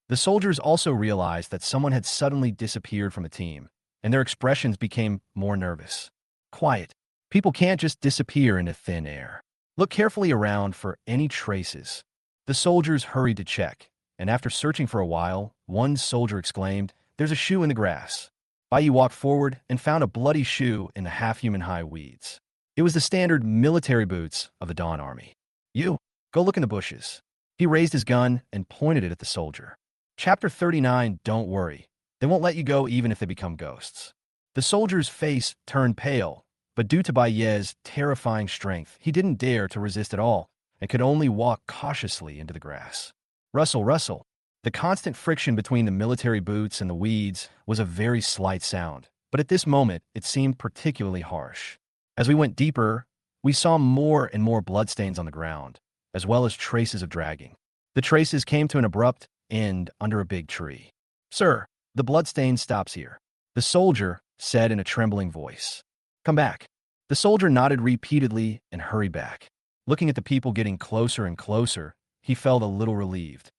The soldiers also realized that someone had suddenly disappeared from the team, and their expressions became more nervous. "Quiet. People can't just disappear into thin air. Look carefully around for any traces." The soldiers hurried to check, and after searching for a while, one soldier exclaimed, "There's a shoe in the grass." Bayi walked forward and found a bloody shoe in the half-human-high weeds. It was the standard military boots of the Dawn Army. "You, go look in the bushes." He raised his gun and pointed it at the soldier. Chapter 39, Don't worry. They won't let you go even if they become ghosts. The soldier's face turned pale, but due to Baez's terrifying strength, he didn't dare to resist at all and could only walk cautiously into the grass. Rustle, rustle. The constant friction between the military boots and the weeds was a very slight sound, but at this moment it seemed particularly harsh. As we went deeper, we saw more and more bloodstains on the ground, as well as traces of dragging. The traces came to an abrupt end under a big tree. "Sir, the bloodstain stops here," the soldier said in a trembling voice. "Come back." The soldier nodded repeatedly and hurried back. Looking at the people getting closer and closer, he felt a little relieved.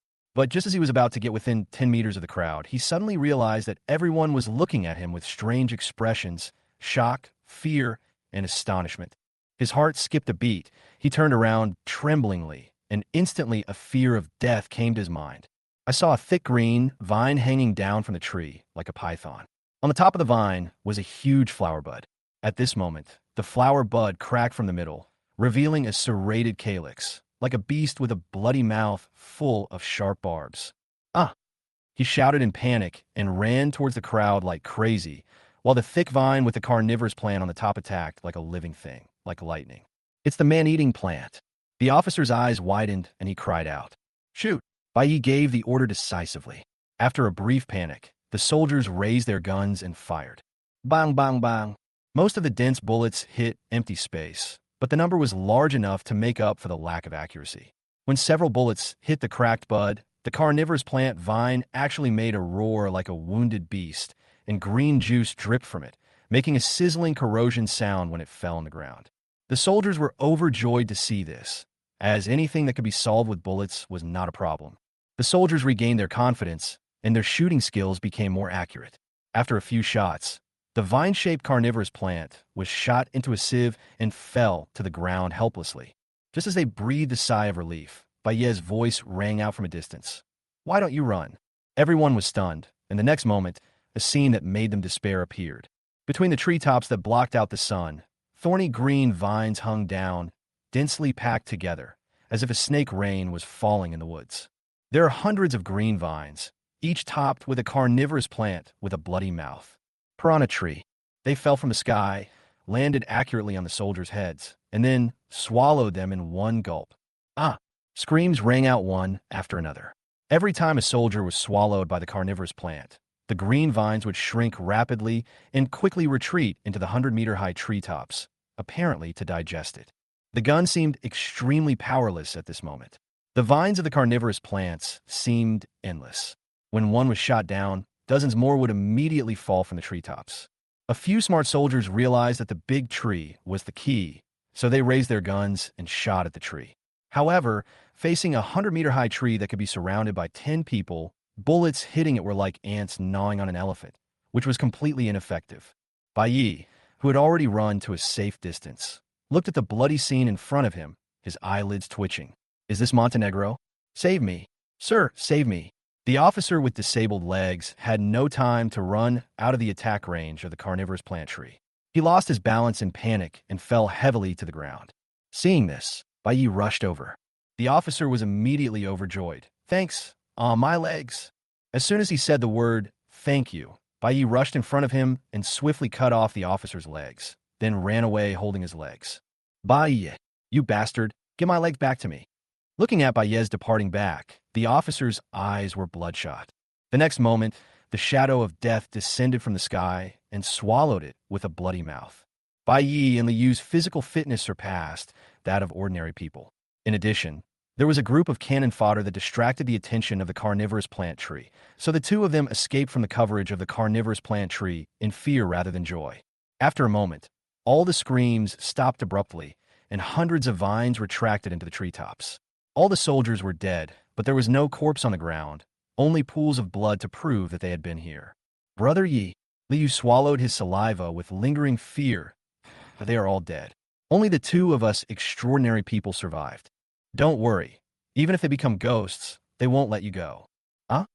But just as he was about to get within 10 meters of the crowd, he suddenly realized that everyone was looking at him with strange expressions: shock, fear, and astonishment. His heart skipped a beat. He turned around tremblingly, and instantly a fear of death came to his mind. I saw a thick green vine hanging down from the tree like a python. On the top of the vine was a huge flower bud. At this moment, the flower bud cracked from the middle, revealing a serrated calyx, like a beast with a bloody mouth full of sharp barbs. Ah! He shouted in panic and ran towards the crowd like crazy, while the thick vine with the carnivorous plant on the top attacked like a living thing, like lightning. It's the man-eating plant. The officer's eyes widened and he cried out, "Shoot!" Bai gave the order decisively. After a brief panic, the soldiers raised their guns and fired. Bang, bang, bang. Most of the dense bullets hit empty space, but the number was large enough to make up for the lack of accuracy. When several bullets hit the cracked bud, the carnivorous plant vine actually made a roar like a wounded beast, and green juice dripped from it, making a sizzling corrosion sound when it fell on the ground. The soldiers were overjoyed to see this, as anything that could be solved with bullets was not a problem. The soldiers regained their confidence, and their shooting skills became more accurate. After a few shots, the vine-shaped carnivorous plant was shot into a sieve and fell to the ground helplessly. Just as they breathed a sigh of relief, Bayez's voice rang out from a distance. "Why don't you run?" Everyone was stunned, and the next moment, a scene that made them despair appeared. Between the treetops that blocked out the sun, thorny green vines hung down, densely packed together, as if a snake rain was falling in the woods. There are hundreds of green vines, each topped with a carnivorous plant with a bloody mouth. Piranha tree. They fell from the sky, landed accurately on the soldiers' heads, and then swallowed them in one gulp. Ah! Screams rang out one after another. Every time a soldier was swallowed by the carnivorous plant, the green vines would shrink rapidly and quickly retreat into the 100-meter-high treetops, apparently to digest it. The gun seemed extremely powerless at this moment. The vines of the carnivorous plants seemed endless. When one was shot down, dozens more would immediately fall from the treetops. A few smart soldiers realized that the big tree was the key, so they raised their guns and shot at the tree. However, facing a 100-meter-high tree that could be surrounded by 10 people, bullets hitting it were like ants gnawing on an elephant, which was completely ineffective. Bai, who had already run to a safe distance, looked at the bloody scene in front of him, his eyelids twitching. "Is this Montenegro? Save me. Sir, save me." The officer with disabled legs had no time to run out of the attack range of the carnivorous plant tree. He lost his balance in panic and fell heavily to the ground. Seeing this, Bai rushed over. The officer was immediately overjoyed. "Thanks. My legs." As soon as he said the word, "thank you," Bai rushed in front of him and swiftly cut off the officer's legs, then ran away holding his legs. "Bai, you bastard, give my legs back to me." Looking at Bayez's departing back, the officer's eyes were bloodshot. The next moment, the shadow of death descended from the sky and swallowed it with a bloody mouth. Bai and Liu's physical fitness surpassed that of ordinary people. In addition, there was a group of cannon fodder that distracted the attention of the carnivorous plant tree, so the two of them escaped from the coverage of the carnivorous plant tree in fear rather than joy. After a moment, all the screams stopped abruptly, and hundreds of vines retracted into the treetops. All the soldiers were dead, but there was no corpse on the ground, only pools of blood to prove that they had been here. "Brother Yi," Liu swallowed his saliva with lingering fear. "They are all dead. Only the two of us extraordinary people survived. Don't worry. Even if they become ghosts, they won't let you go." "Huh?"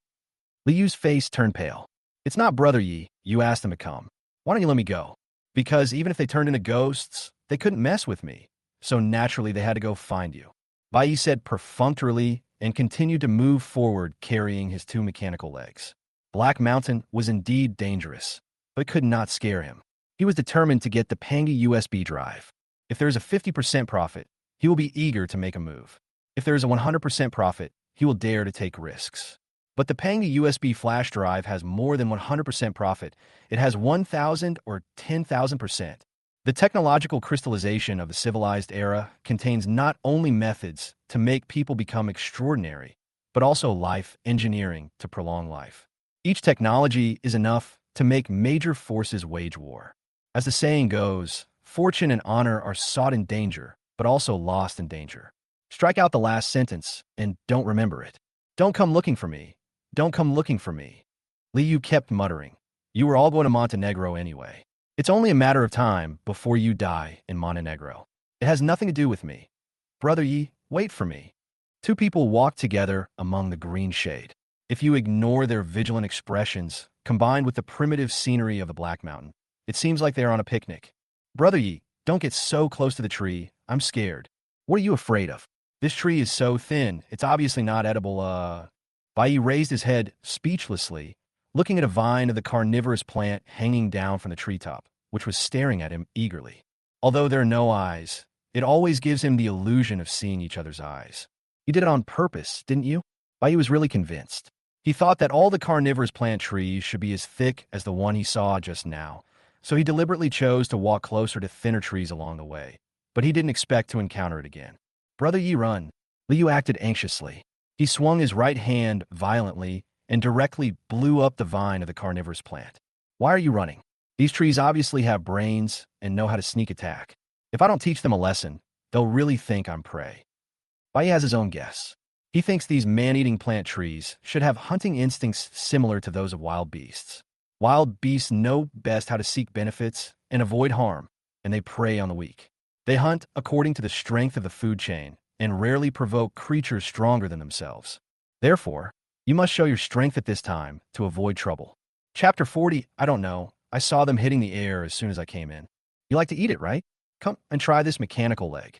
Liu's face turned pale. "It's not Brother Yi. You asked them to come. Why don't you let me go?" "Because even if they turned into ghosts, they couldn't mess with me, so naturally they had to go find you." Bai said perfunctorily and continued to move forward carrying his two mechanical legs. Black Mountain was indeed dangerous, but it could not scare him. He was determined to get the Pangi USB drive. If there is a 50% profit, he will be eager to make a move. If there is a 100% profit, he will dare to take risks. But the Pangi USB flash drive has more than 100% profit. It has 1,000 or 10,000%. The technological crystallization of the civilized era contains not only methods to make people become extraordinary, but also life engineering to prolong life. Each technology is enough to make major forces wage war. As the saying goes, fortune and honor are sought in danger, but also lost in danger. Strike out the last sentence and don't remember it. Don't come looking for me. Don't come looking for me. Liu kept muttering. You were all going to Montenegro anyway. It's only a matter of time before you die in Montenegro. It has nothing to do with me. Brother Yi, wait for me. Two people walked together among the green shade. If you ignore their vigilant expressions, combined with the primitive scenery of the Black Mountain, it seems like they are on a picnic. Brother Yi, don't get so close to the tree. I'm scared. What are you afraid of? This tree is so thin, it's obviously not edible, Bai Yi raised his head speechlessly, looking at a vine of the carnivorous plant hanging down from the treetop, which was staring at him eagerly. Although there are no eyes, it always gives him the illusion of seeing each other's eyes. You did it on purpose, didn't you? Bai Yi was really convinced. He thought that all the carnivorous plant trees should be as thick as the one he saw just now, so he deliberately chose to walk closer to thinner trees along the way, but he didn't expect to encounter it again. Brother Yi, run. Liu acted anxiously. He swung his right hand violently and directly blew up the vine of the carnivorous plant. Why are you running? These trees obviously have brains and know how to sneak attack. If I don't teach them a lesson, they'll really think I'm prey. Bai Yi has his own guess. He thinks these man-eating plant trees should have hunting instincts similar to those of wild beasts. Wild beasts know best how to seek benefits and avoid harm, and they prey on the weak. They hunt according to the strength of the food chain and rarely provoke creatures stronger than themselves. Therefore, you must show your strength at this time to avoid trouble. Chapter 40, I don't know. I saw them hitting the air as soon as I came in. You like to eat it, right? Come and try this mechanical leg.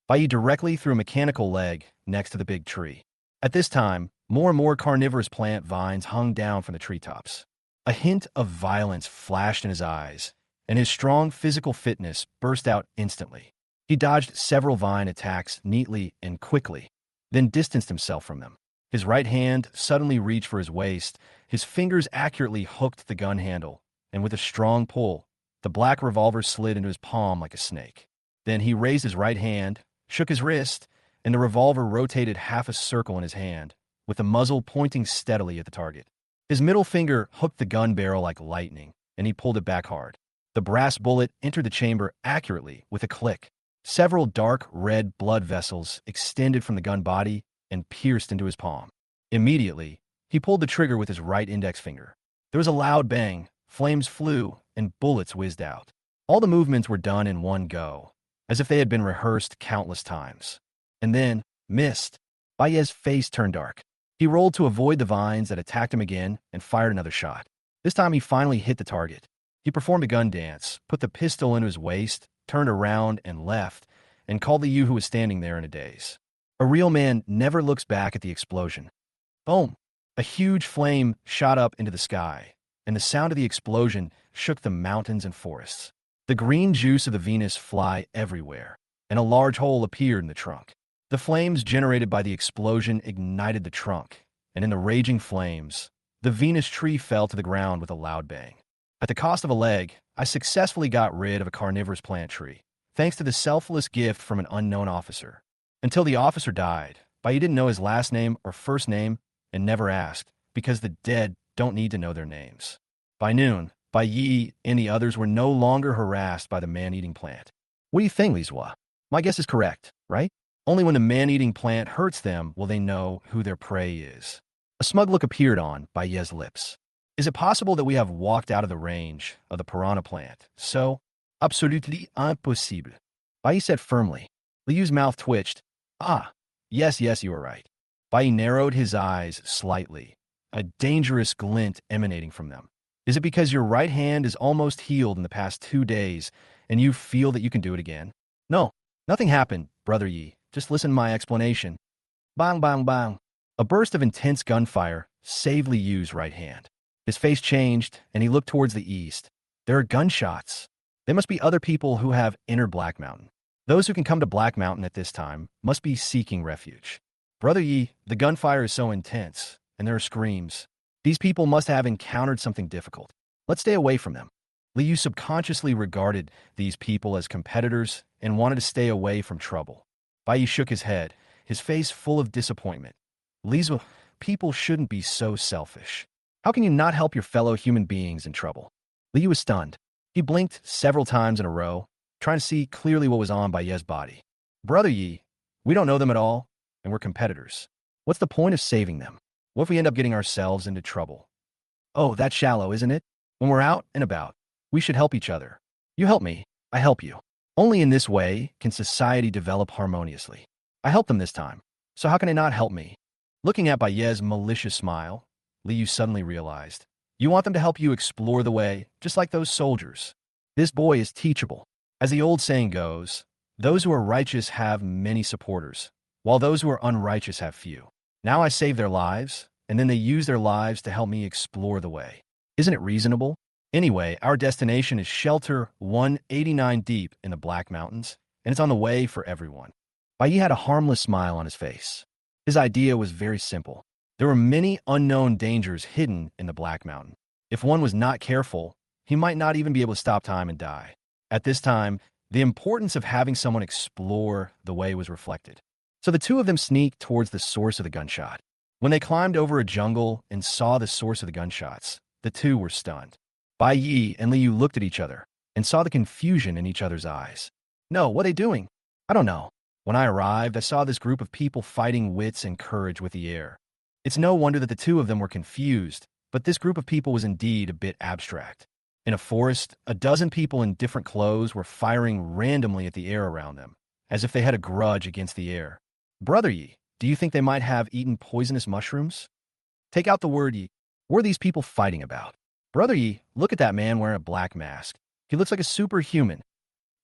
Bai Yi directly threw a mechanical leg next to the big tree. At this time, more and more carnivorous plant vines hung down from the treetops. A hint of violence flashed in his eyes, and his strong physical fitness burst out instantly. He dodged several vine attacks neatly and quickly, then distanced himself from them. His right hand suddenly reached for his waist, his fingers accurately hooked the gun handle, and with a strong pull, the black revolver slid into his palm like a snake. Then he raised his right hand, shook his wrist, and the revolver rotated half a circle in his hand, with the muzzle pointing steadily at the target. His middle finger hooked the gun barrel like lightning, and he pulled it back hard. The brass bullet entered the chamber accurately with a click. Several dark red blood vessels extended from the gun body and pierced into his palm. Immediately, he pulled the trigger with his right index finger. There was a loud bang, flames flew, and bullets whizzed out. All the movements were done in one go, as if they had been rehearsed countless times. And then, missed. Bai Yi's face turned dark. He rolled to avoid the vines that attacked him again and fired another shot. This time he finally hit the target. He performed a gun dance, put the pistol into his waist, turned around and left, and called the Yu who was standing there in a daze. A real man never looks back at the explosion. Boom! A huge flame shot up into the sky, and the sound of the explosion shook the mountains and forests. The green juice of the Venus fly everywhere, and a large hole appeared in the trunk. The flames generated by the explosion ignited the trunk, and in the raging flames, the Venus tree fell to the ground with a loud bang. At the cost of a leg, I successfully got rid of a carnivorous plant tree, thanks to the selfless gift from an unknown officer. Until the officer died, Bai Yi didn't know his last name or first name and never asked, because the dead don't need to know their names. By noon, Bai Yi and the others were no longer harassed by the man-eating plant. What do you think, Lizua? My guess is correct, right? Only when the man-eating plant hurts them will they know who their prey is. A smug look appeared on Bai Yi's lips. Is it possible that we have walked out of the range of the piranha plant? So, absolutely impossible. Bai Yi said firmly. Liu's mouth twitched. Ah, yes, you are right. Bai Yi narrowed his eyes slightly, a dangerous glint emanating from them. Is it because your right hand is almost healed in the past 2 days, and you feel that you can do it again? No, nothing happened, Brother Yi. Just listen to my explanation. Bang, bang, bang. A burst of intense gunfire saved Liu's right hand. His face changed, and he looked towards the east. There are gunshots. There must be other people who have entered Black Mountain. Those who can come to Black Mountain at this time must be seeking refuge. Brother Yi, the gunfire is so intense, and there are screams. These people must have encountered something difficult. Let's stay away from them. Liu subconsciously regarded these people as competitors and wanted to stay away from trouble. Bai Yi shook his head, his face full of disappointment. Liu, people shouldn't be so selfish. How can you not help your fellow human beings in trouble? Liu was stunned. He blinked several times in a row, trying to see clearly what was on Bai Yi's body. Brother Yi, we don't know them at all, and we're competitors. What's the point of saving them? What if we end up getting ourselves into trouble? Oh, that's shallow, isn't it? When we're out and about, we should help each other. You help me, I help you. Only in this way can society develop harmoniously. I helped them this time, so how can they not help me? Looking at Bayez's malicious smile, Liu suddenly realized, you want them to help you explore the way, just like those soldiers. This boy is teachable. As the old saying goes, those who are righteous have many supporters, while those who are unrighteous have few. Now I save their lives, and then they use their lives to help me explore the way. Isn't it reasonable? Anyway, our destination is Shelter 189 deep in the Black Mountains, and it's on the way for everyone. Bai had a harmless smile on his face. His idea was very simple. There were many unknown dangers hidden in the Black Mountain. If one was not careful, he might not even be able to stop time and die. At this time, the importance of having someone explore the way was reflected. So the two of them sneaked towards the source of the gunshot. When they climbed over a jungle and saw the source of the gunshots, the two were stunned. Bai Yi and Liu looked at each other and saw the confusion in each other's eyes. No, what are they doing? I don't know. When I arrived, I saw this group of people fighting wits and courage with the air. It's no wonder that the two of them were confused, but this group of people was indeed a bit abstract. In a forest, a dozen people in different clothes were firing randomly at the air around them, as if they had a grudge against the air. Brother Yi, do you think they might have eaten poisonous mushrooms? Take out the word Yi. What are these people fighting about? Brother Yi, look at that man wearing a black mask. He looks like a superhuman.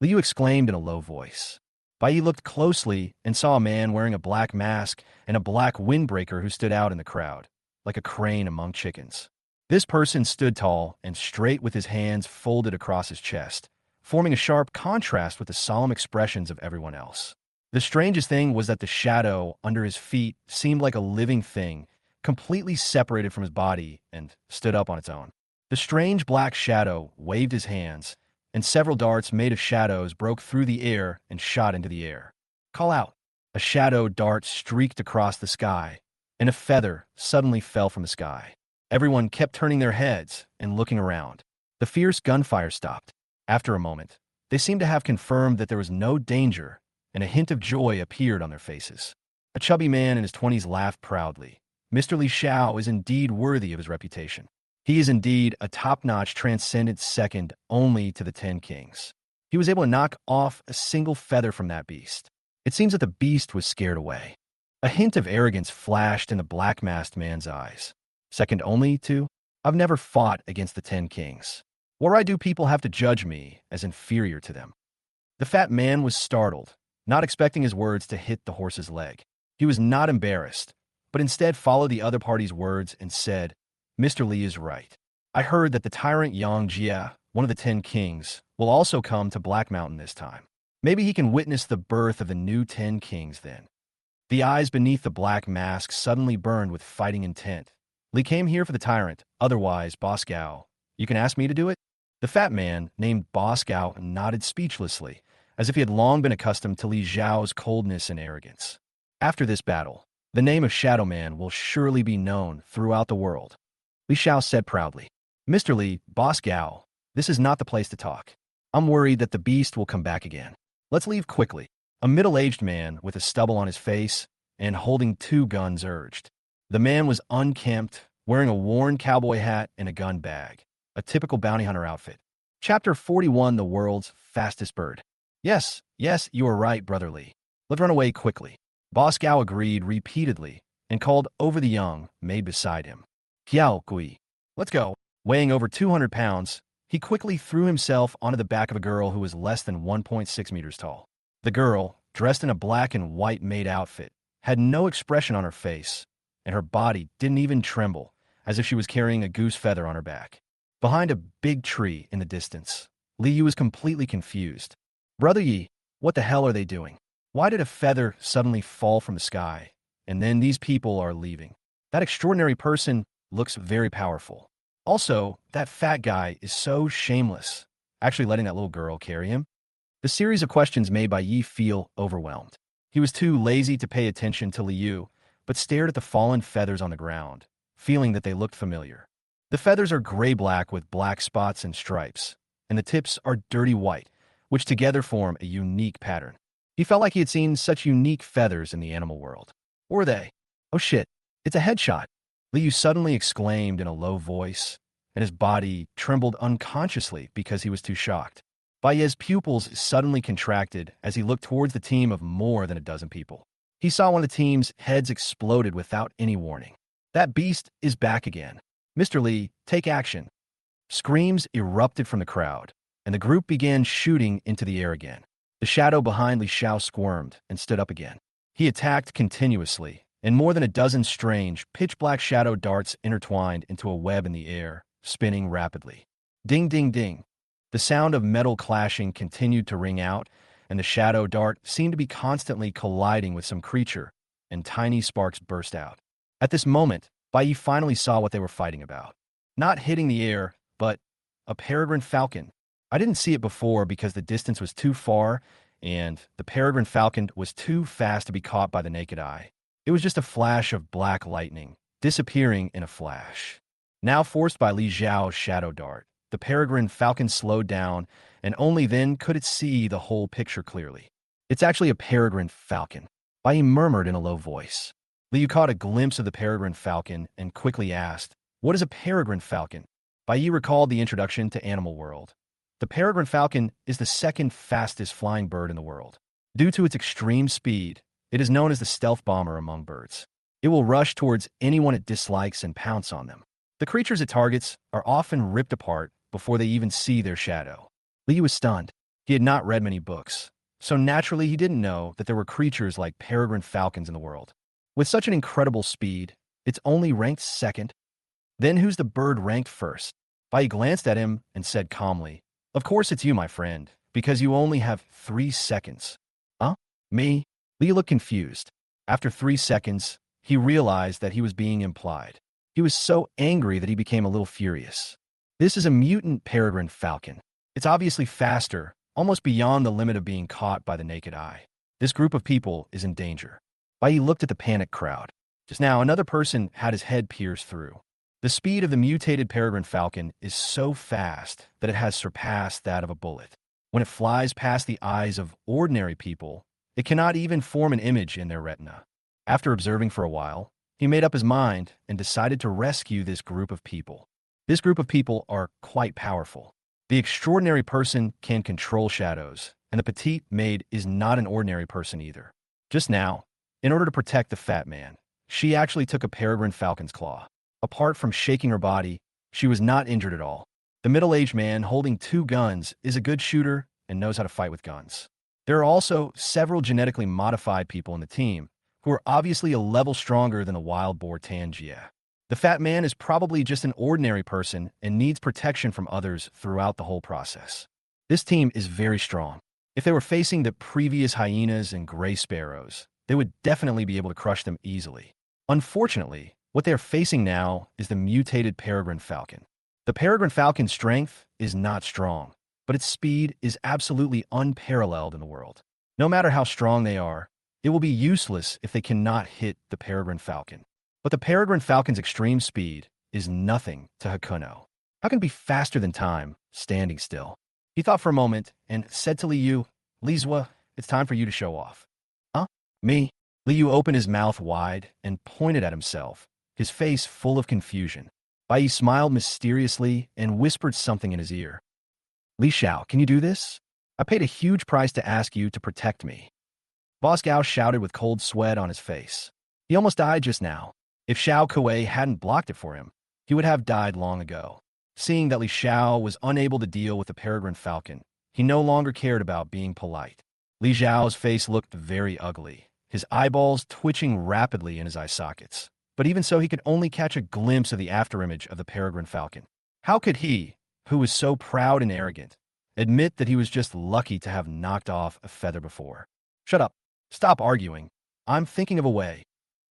Liu exclaimed in a low voice. Bai Yi looked closely and saw a man wearing a black mask and a black windbreaker who stood out in the crowd, like a crane among chickens. This person stood tall and straight with his hands folded across his chest, forming a sharp contrast with the solemn expressions of everyone else. The strangest thing was that the shadow under his feet seemed like a living thing, completely separated from his body and stood up on its own. The strange black shadow waved his hands, and several darts made of shadows broke through the air and shot into the air. Call out! A shadow dart streaked across the sky, and a feather suddenly fell from the sky. Everyone kept turning their heads and looking around. The fierce gunfire stopped. After a moment, they seemed to have confirmed that there was no danger, and a hint of joy appeared on their faces. A chubby man in his 20s laughed proudly. Mr. Li Xiao is indeed worthy of his reputation. He is indeed a top-notch transcendent second only to the 10 kings. He was able to knock off a single feather from that beast. It seems that the beast was scared away. A hint of arrogance flashed in the black-masked man's eyes. Second only to? I've never fought against the 10 kings. Why do people have to judge me as inferior to them? The fat man was startled, not expecting his words to hit the horse's leg. He was not embarrassed, but instead followed the other party's words and said, Mr. Li is right. I heard that the tyrant Yang Jia, one of the 10 kings, will also come to Black Mountain this time. Maybe he can witness the birth of the new 10 kings then. The eyes beneath the black mask suddenly burned with fighting intent. Li came here for the tyrant, otherwise Boss Gao. You can ask me to do it? The fat man, named Boss Gao, nodded speechlessly, as if he had long been accustomed to Li Zhao's coldness and arrogance. After this battle, the name of Shadow Man will surely be known throughout the world. Li Xiao said proudly, Mr. Li, Boss Gao, this is not the place to talk. I'm worried that the beast will come back again. Let's leave quickly. A middle-aged man with a stubble on his face and holding 2 guns urged. The man was unkempt, wearing a worn cowboy hat and a gun bag, a typical bounty hunter outfit. Chapter 41, The World's Fastest Bird. Yes, you are right, Brother Li. Let's run away quickly. Boss Gao agreed repeatedly and called over the young maid beside him. Kiao Gui. Let's go. Weighing over 200 pounds, he quickly threw himself onto the back of a girl who was less than 1.6 meters tall. The girl, dressed in a black and white maid outfit, had no expression on her face, and her body didn't even tremble, as if she was carrying a goose feather on her back. Behind a big tree in the distance, Li Yu was completely confused. Brother Yi, what the hell are they doing? Why did a feather suddenly fall from the sky, and then these people are leaving? That extraordinary person looks very powerful. Also, that fat guy is so shameless, actually letting that little girl carry him. The series of questions made by Yi feel overwhelmed. He was too lazy to pay attention to Liu, but stared at the fallen feathers on the ground, feeling that they looked familiar. The feathers are gray-black with black spots and stripes, and the tips are dirty white, which together form a unique pattern. He felt like he had seen such unique feathers in the animal world. Or were they? Oh shit, it's a headshot. Liu suddenly exclaimed in a low voice, and his body trembled unconsciously because he was too shocked. Baye's pupils suddenly contracted as he looked towards the team of more than a dozen people. He saw one of the team's heads exploded without any warning. That beast is back again. Mr. Li, take action. Screams erupted from the crowd, and the group began shooting into the air again. The shadow behind Li Xiao squirmed and stood up again. He attacked continuously, and more than a dozen strange, pitch-black shadow darts intertwined into a web in the air, spinning rapidly. Ding, ding, ding. The sound of metal clashing continued to ring out, and the shadow dart seemed to be constantly colliding with some creature, and tiny sparks burst out. At this moment, Bai finally saw what they were fighting about. Not hitting the air, but a peregrine falcon. I didn't see it before because the distance was too far, and the peregrine falcon was too fast to be caught by the naked eye. It was just a flash of black lightning, disappearing in a flash. Now forced by Li Zhao's shadow dart, the peregrine falcon slowed down, and only then could it see the whole picture clearly. It's actually a peregrine falcon, Bai murmured in a low voice. Liu caught a glimpse of the peregrine falcon and quickly asked, "What is a peregrine falcon?" Bai recalled the introduction to Animal World. The peregrine falcon is the second fastest flying bird in the world. Due to its extreme speed, it is known as the stealth bomber among birds. It will rush towards anyone it dislikes and pounce on them. The creatures it targets are often ripped apart before they even see their shadow. Liu was stunned. He had not read many books, so naturally he didn't know that there were creatures like peregrine falcons in the world. With such an incredible speed, it's only ranked second. Then who's the bird ranked first? Bai glanced at him and said calmly, "Of course it's you, my friend, because you only have 3 seconds. Huh? Me?" Liu looked confused. After 3 seconds, he realized that he was being implied. He was so angry that he became a little furious. This is a mutant peregrine falcon. It's obviously faster, almost beyond the limit of being caught by the naked eye. This group of people is in danger. Bai looked at the panicked crowd. Just now, another person had his head pierced through. The speed of the mutated peregrine falcon is so fast that it has surpassed that of a bullet. When it flies past the eyes of ordinary people, it cannot even form an image in their retina. After observing for a while, he made up his mind and decided to rescue this group of people. This group of people are quite powerful. The extraordinary person can control shadows, and the petite maid is not an ordinary person either. Just now, in order to protect the fat man, she actually took a peregrine falcon's claw. Apart from shaking her body, she was not injured at all. The middle-aged man holding 2 guns is a good shooter and knows how to fight with guns. There are also several genetically modified people in the team who are obviously a level stronger than the wild boar Tanjia. The fat man is probably just an ordinary person and needs protection from others throughout the whole process. This team is very strong. If they were facing the previous hyenas and gray sparrows, they would definitely be able to crush them easily. Unfortunately, what they are facing now is the mutated peregrine falcon. The peregrine falcon's strength is not strong, but its speed is absolutely unparalleled in the world. No matter how strong they are, it will be useless if they cannot hit the peregrine falcon. But the peregrine falcon's extreme speed is nothing to Hakuno. How can it be faster than time, standing still? He thought for a moment and said to Liu, "Lizwa, it's time for you to show off." "Huh? Me?" Liu opened his mouth wide and pointed at himself, his face full of confusion. Bai smiled mysteriously and whispered something in his ear. "Li Xiao, can you do this? I paid a huge price to ask you to protect me." Boss Gao shouted with cold sweat on his face. He almost died just now. If Xiao Kuei hadn't blocked it for him, he would have died long ago. Seeing that Li Xiao was unable to deal with the peregrine falcon, he no longer cared about being polite. Li Xiao's face looked very ugly, his eyeballs twitching rapidly in his eye sockets. But even so, he could only catch a glimpse of the afterimage of the peregrine falcon. How could he, who was so proud and arrogant, admit that he was just lucky to have knocked off a feather before? "Shut up. Stop arguing. I'm thinking of a way."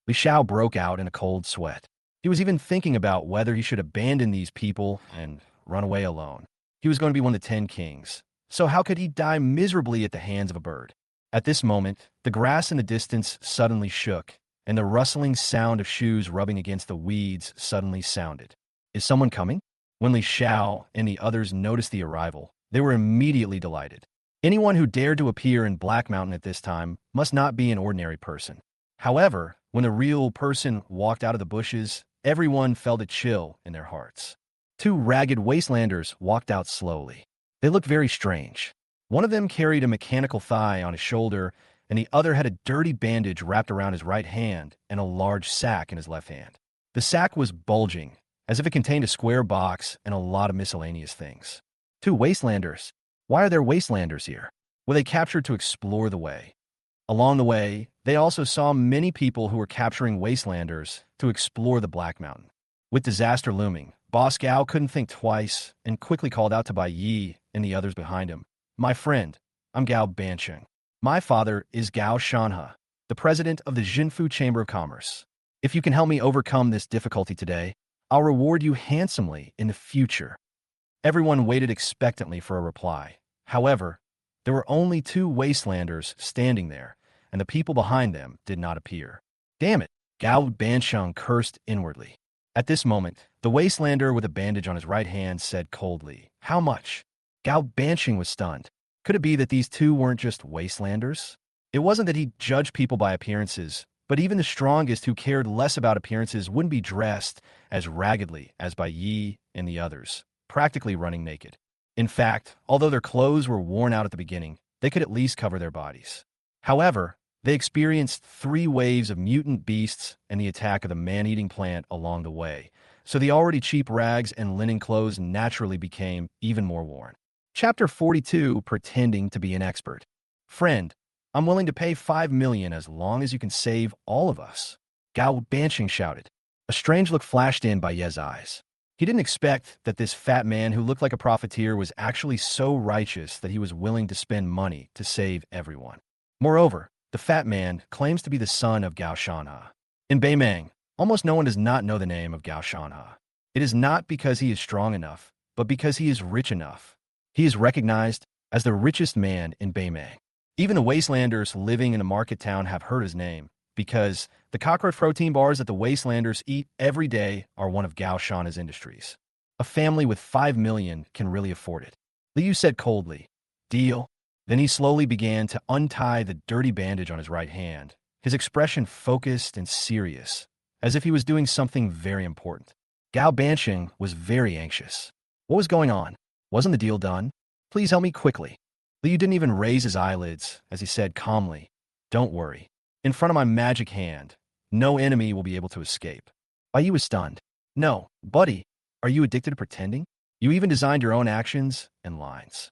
Li Xiao broke out in a cold sweat. He was even thinking about whether he should abandon these people and run away alone. He was going to be one of the 10 kings, so how could he die miserably at the hands of a bird? At this moment, the grass in the distance suddenly shook, and the rustling sound of shoes rubbing against the weeds suddenly sounded. Is someone coming? When Li Xiao and the others noticed the arrival, they were immediately delighted. Anyone who dared to appear in Black Mountain at this time must not be an ordinary person. However, when the real person walked out of the bushes, everyone felt a chill in their hearts. Two ragged wastelanders walked out slowly. They looked very strange. One of them carried a mechanical thigh on his shoulder, and the other had a dirty bandage wrapped around his right hand and a large sack in his left hand. The sack was bulging, as if it contained a square box and a lot of miscellaneous things. Two wastelanders. Why are there wastelanders here? Were they captured to explore the way? Along the way, they also saw many people who were capturing wastelanders to explore the Black Mountain. With disaster looming, Boss Gao couldn't think twice and quickly called out to Bai Yi and the others behind him. My friend, I'm Gao Bansheng. My father is Gao Shanhe, the president of the Jinfu Chamber of Commerce. If you can help me overcome this difficulty today, I'll reward you handsomely in the future. Everyone waited expectantly for a reply. However, there were only two wastelanders standing there, and the people behind them did not appear. Damn it, Gao Bansheng cursed inwardly. At this moment, the wastelander with a bandage on his right hand said coldly, "How much?" Gao Bansheng was stunned. Could it be that these two weren't just wastelanders? It wasn't that he judged people by appearances, but even the strongest who cared less about appearances wouldn't be dressed as raggedly as Bai Yi and the others, practically running naked. In fact, although their clothes were worn out at the beginning, they could at least cover their bodies. However, they experienced 3 waves of mutant beasts and the attack of the man-eating plant along the way, so the already cheap rags and linen clothes naturally became even more worn. Chapter 42, Pretending to be an Expert. Friend, I'm willing to pay 5 million as long as you can save all of us. Gao Bansheng shouted. A strange look flashed in Bai Ye's eyes. He didn't expect that this fat man who looked like a profiteer was actually so righteous that he was willing to spend money to save everyone. Moreover, the fat man claims to be the son of Gao Shanhe. In Beimang, almost no one does not know the name of Gao Shanhe. It is not because he is strong enough, but because he is rich enough. He is recognized as the richest man in Beimang. Even the wastelanders living in a market town have heard his name, because the cockroach protein bars that the wastelanders eat every day are one of Gao Shanhe's industries. A family with 5 million can really afford it. Liu said coldly, "Deal." Then he slowly began to untie the dirty bandage on his right hand, his expression focused and serious, as if he was doing something very important. Gao Bansheng was very anxious. What was going on? Wasn't the deal done? Please help me quickly. Liu didn't even raise his eyelids as he said calmly, "Don't worry. In front of my magic hand, no enemy will be able to escape." Bai Yi was stunned. "No, buddy, are you addicted to pretending? You even designed your own actions and lines."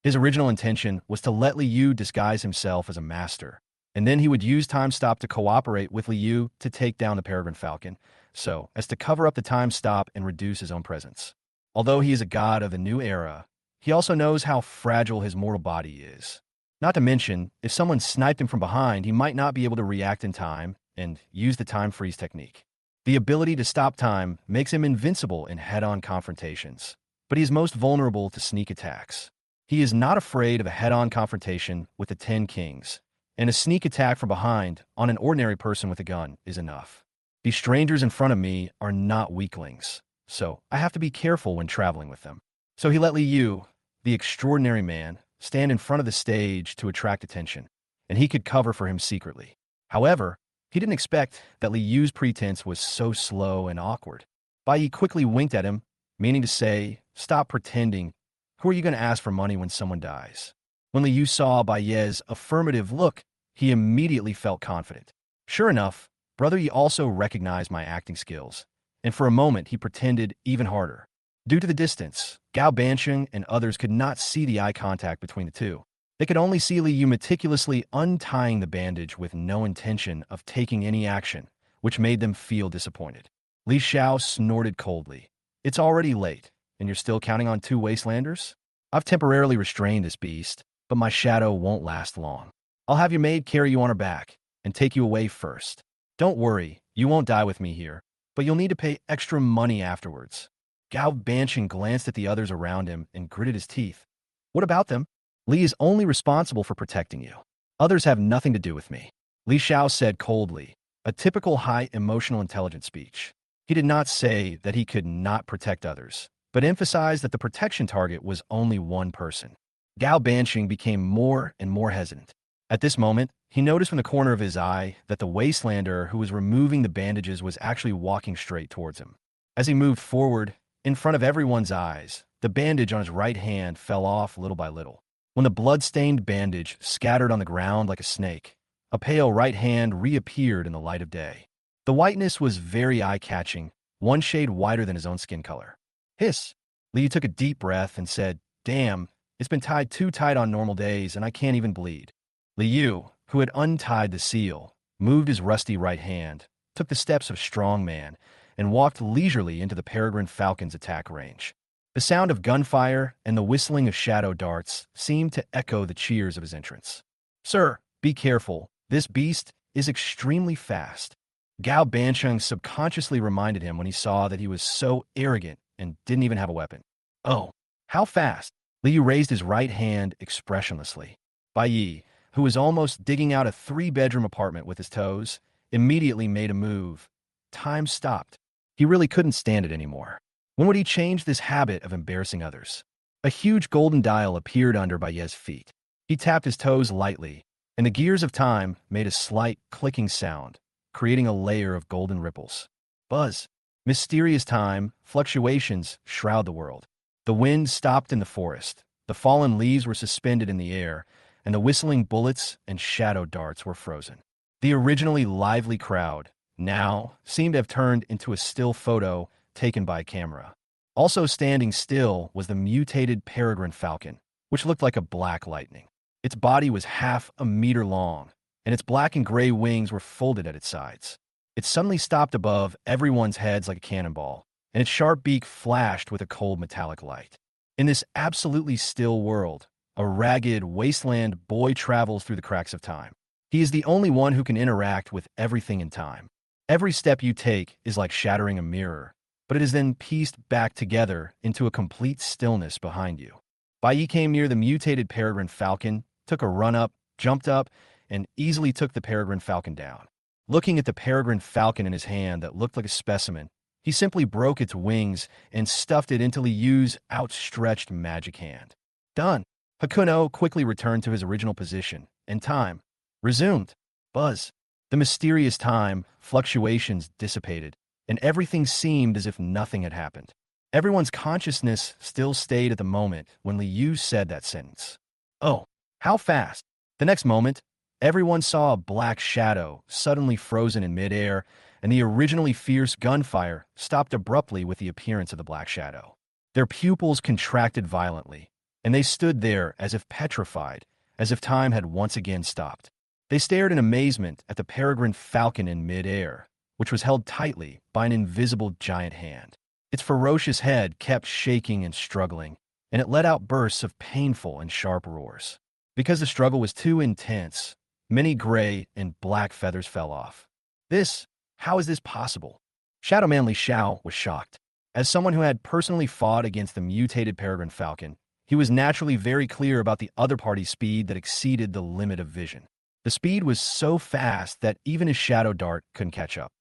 His original intention was to let Liu disguise himself as a master, and then he would use Time Stop to cooperate with Liu to take down the Peregrine Falcon, so as to cover up the Time Stop and reduce his own presence. Although he is a god of the new era, he also knows how fragile his mortal body is. Not to mention, if someone sniped him from behind, he might not be able to react in time and use the time freeze technique. The ability to stop time makes him invincible in head-on confrontations, but he is most vulnerable to sneak attacks. He is not afraid of a head-on confrontation with the 10 Kings, and a sneak attack from behind on an ordinary person with a gun is enough. These strangers in front of me are not weaklings, so I have to be careful when traveling with them. So he let Liu, the extraordinary man, stand in front of the stage to attract attention, and he could cover for him secretly. However, he didn't expect that Liu's pretense was so slow and awkward. Bai Yi quickly winked at him, meaning to say, "Stop pretending. Who are you going to ask for money when someone dies?" When Liu saw Bai Ye's affirmative look, he immediately felt confident. Sure enough, Brother Yi also recognized my acting skills, and for a moment he pretended even harder. Due to the distance, Gao Bansheng and others could not see the eye contact between the two. They could only see Liu meticulously untying the bandage with no intention of taking any action, which made them feel disappointed. Li Xiao snorted coldly. "It's already late, and you're still counting on 2 wastelanders? I've temporarily restrained this beast, but my shadow won't last long. I'll have your maid carry you on her back and take you away first. Don't worry, you won't die with me here, but you'll need to pay extra money afterwards." Gao Bansheng glanced at the others around him and gritted his teeth. "What about them? Li is only responsible for protecting you. Others have nothing to do with me." Li Xiao said coldly, a typical high emotional intelligence speech. He did not say that he could not protect others, but emphasized that the protection target was only one person. Gao Bansheng became more and more hesitant. At this moment, he noticed from the corner of his eye that the Wastelander who was removing the bandages was actually walking straight towards him. As he moved forward, in front of everyone's eyes, the bandage on his right hand fell off little by little. When the blood-stained bandage scattered on the ground like a snake, a pale right hand reappeared in the light of day. The whiteness was very eye-catching, one shade whiter than his own skin color. Hiss! Liu took a deep breath and said, "Damn, it's been tied too tight on normal days and I can't even bleed." Liu, who had untied the seal, moved his rusty right hand, took the steps of a strong man, and walked leisurely into the Peregrine Falcon's attack range. The sound of gunfire and the whistling of shadow darts seemed to echo the cheers of his entrance. "Sir, be careful. This beast is extremely fast." Gao Bansheng subconsciously reminded him when he saw that he was so arrogant and didn't even have a weapon. "Oh, how fast?" Liu raised his right hand expressionlessly. Bai Yi, who was almost digging out a 3-bedroom apartment with his toes, immediately made a move. Time stopped. He really couldn't stand it anymore. When would he change this habit of embarrassing others? A huge golden dial appeared under Bai Yi's feet. He tapped his toes lightly, and the gears of time made a slight clicking sound, creating a layer of golden ripples. Buzz. Mysterious time, fluctuations shroud the world. The wind stopped in the forest. The fallen leaves were suspended in the air, and the whistling bullets and shadow darts were frozen. The originally lively crowd now seemed to have turned into a still photo taken by a camera. Also standing still was the mutated peregrine falcon, which looked like a black lightning. Its body was half a meter long, and its black and gray wings were folded at its sides. It suddenly stopped above everyone's heads like a cannonball, and its sharp beak flashed with a cold metallic light. In this absolutely still world, a ragged wasteland boy travels through the cracks of time. He is the only one who can interact with everything in time. Every step you take is like shattering a mirror, but it is then pieced back together into a complete stillness behind you. Bai Yi came near the mutated peregrine falcon, took a run up, jumped up, and easily took the peregrine falcon down. Looking at the peregrine falcon in his hand that looked like a specimen, he simply broke its wings and stuffed it into Liu's outstretched magic hand. Done. Hakuno quickly returned to his original position, and time resumed. Buzz. The mysterious time fluctuations dissipated, and everything seemed as if nothing had happened. Everyone's consciousness still stayed at the moment when Liu said that sentence. "Oh, how fast!" The next moment, everyone saw a black shadow suddenly frozen in midair, and the originally fierce gunfire stopped abruptly with the appearance of the black shadow. Their pupils contracted violently, and they stood there as if petrified, as if time had once again stopped. They stared in amazement at the peregrine falcon in midair, which was held tightly by an invisible giant hand. Its ferocious head kept shaking and struggling, and it let out bursts of painful and sharp roars. Because the struggle was too intense, many gray and black feathers fell off. How is this possible? Shadow Man Li Xiao was shocked. As someone who had personally fought against the mutated peregrine falcon, he was naturally very clear about the other party's speed that exceeded the limit of vision. The speed was so fast that even his Shadow Dart couldn't catch up.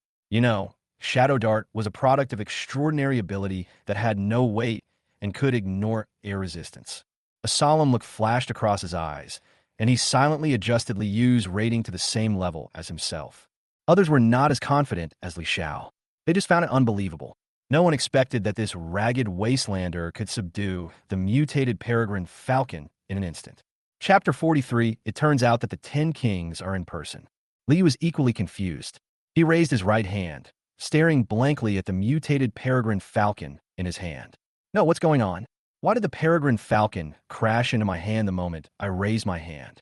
Shadow Dart was a product of extraordinary ability that had no weight and could ignore air resistance. A solemn look flashed across his eyes, and he silently adjusted Liu's rating to the same level as himself. Others were not as confident as Li Xiao. They just found it unbelievable. No one expected that this ragged wastelander could subdue the mutated peregrine falcon in an instant. Chapter 43, it turns out that the 10 kings are in person. Liu was equally confused. He raised his right hand, staring blankly at the mutated peregrine falcon in his hand. "No, what's going on? Why did the peregrine falcon crash into my hand the moment I raised my hand?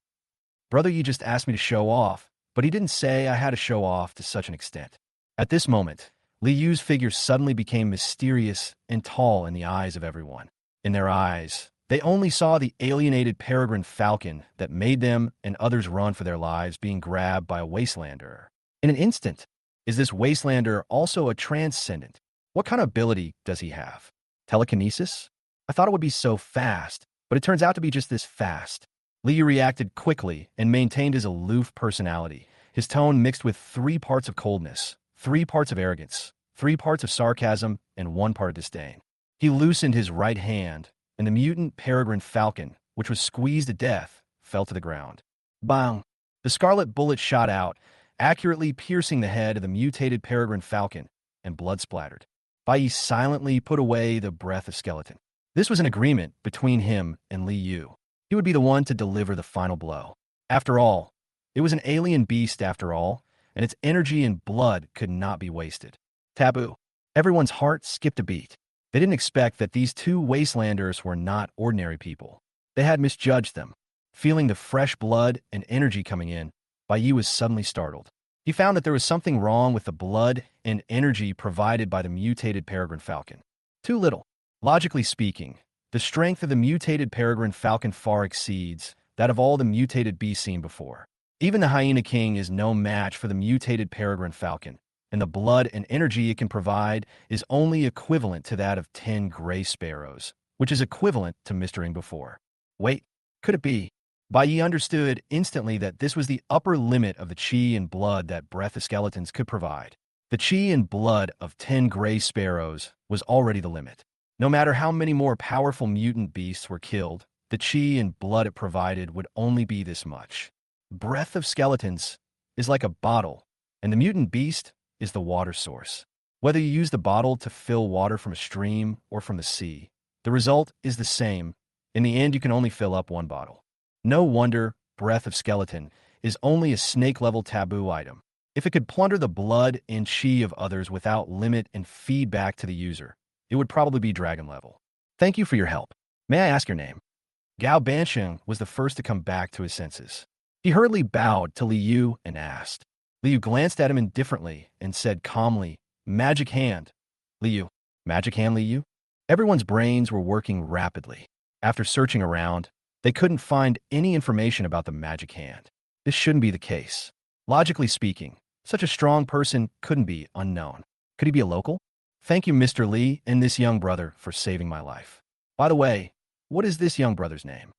Brother Yi just asked me to show off, but he didn't say I had to show off to such an extent." At this moment, Liu's figure suddenly became mysterious and tall in the eyes of everyone. In their eyes, they only saw the alienated peregrine falcon that made them and others run for their lives being grabbed by a wastelander. In an instant, is this wastelander also a transcendent? What kind of ability does he have? Telekinesis? I thought it would be so fast, but it turns out to be just this fast. Liu reacted quickly and maintained his aloof personality, his tone mixed with 3 parts of coldness, 3 parts of arrogance, 3 parts of sarcasm, and 1 part of disdain. He loosened his right hand, and the mutant peregrine falcon, which was squeezed to death, fell to the ground. Bang! The scarlet bullet shot out, accurately piercing the head of the mutated peregrine falcon, and blood splattered. Bai Yi silently put away the breath of skeleton. This was an agreement between him and Li Yu. He would be the one to deliver the final blow. After all, it was an alien beast after all, and its energy and blood could not be wasted. Taboo. Everyone's heart skipped a beat. They didn't expect that these two wastelanders were not ordinary people. They had misjudged them. Feeling the fresh blood and energy coming in, Bai Yi was suddenly startled. He found that there was something wrong with the blood and energy provided by the mutated peregrine falcon. Too little. Logically speaking, the strength of the mutated peregrine falcon far exceeds that of all the mutated beasts seen before. Even the hyena king is no match for the mutated peregrine falcon, and the blood and energy it can provide is only equivalent to that of 10 gray sparrows, which is equivalent to mistering before. Wait, could it be? Bai Yi understood instantly that this was the upper limit of the chi and blood that breath of skeletons could provide. The chi and blood of 10 gray sparrows was already the limit. No matter how many more powerful mutant beasts were killed, the chi and blood it provided would only be this much. Breath of skeletons is like a bottle, and the mutant beast is the water source. Whether you use the bottle to fill water from a stream or from the sea, the result is the same. In the end, you can only fill up one bottle. No wonder breath of skeleton is only a snake-level taboo item. If it could plunder the blood and chi of others without limit and feed back to the user, it would probably be dragon level. Thank you for your help. May I ask your name? Gao Bansheng was the first to come back to his senses. He hurriedly bowed to Li Yu and asked. Li Yu glanced at him indifferently and said calmly, Magic hand. Li Yu. Magic hand, Li Yu? Everyone's brains were working rapidly. After searching around, they couldn't find any information about the magic hand. This shouldn't be the case. Logically speaking, such a strong person couldn't be unknown. Could he be a local? Thank you, Mr. Li and this young brother, for saving my life. By the way, what is this young brother's name?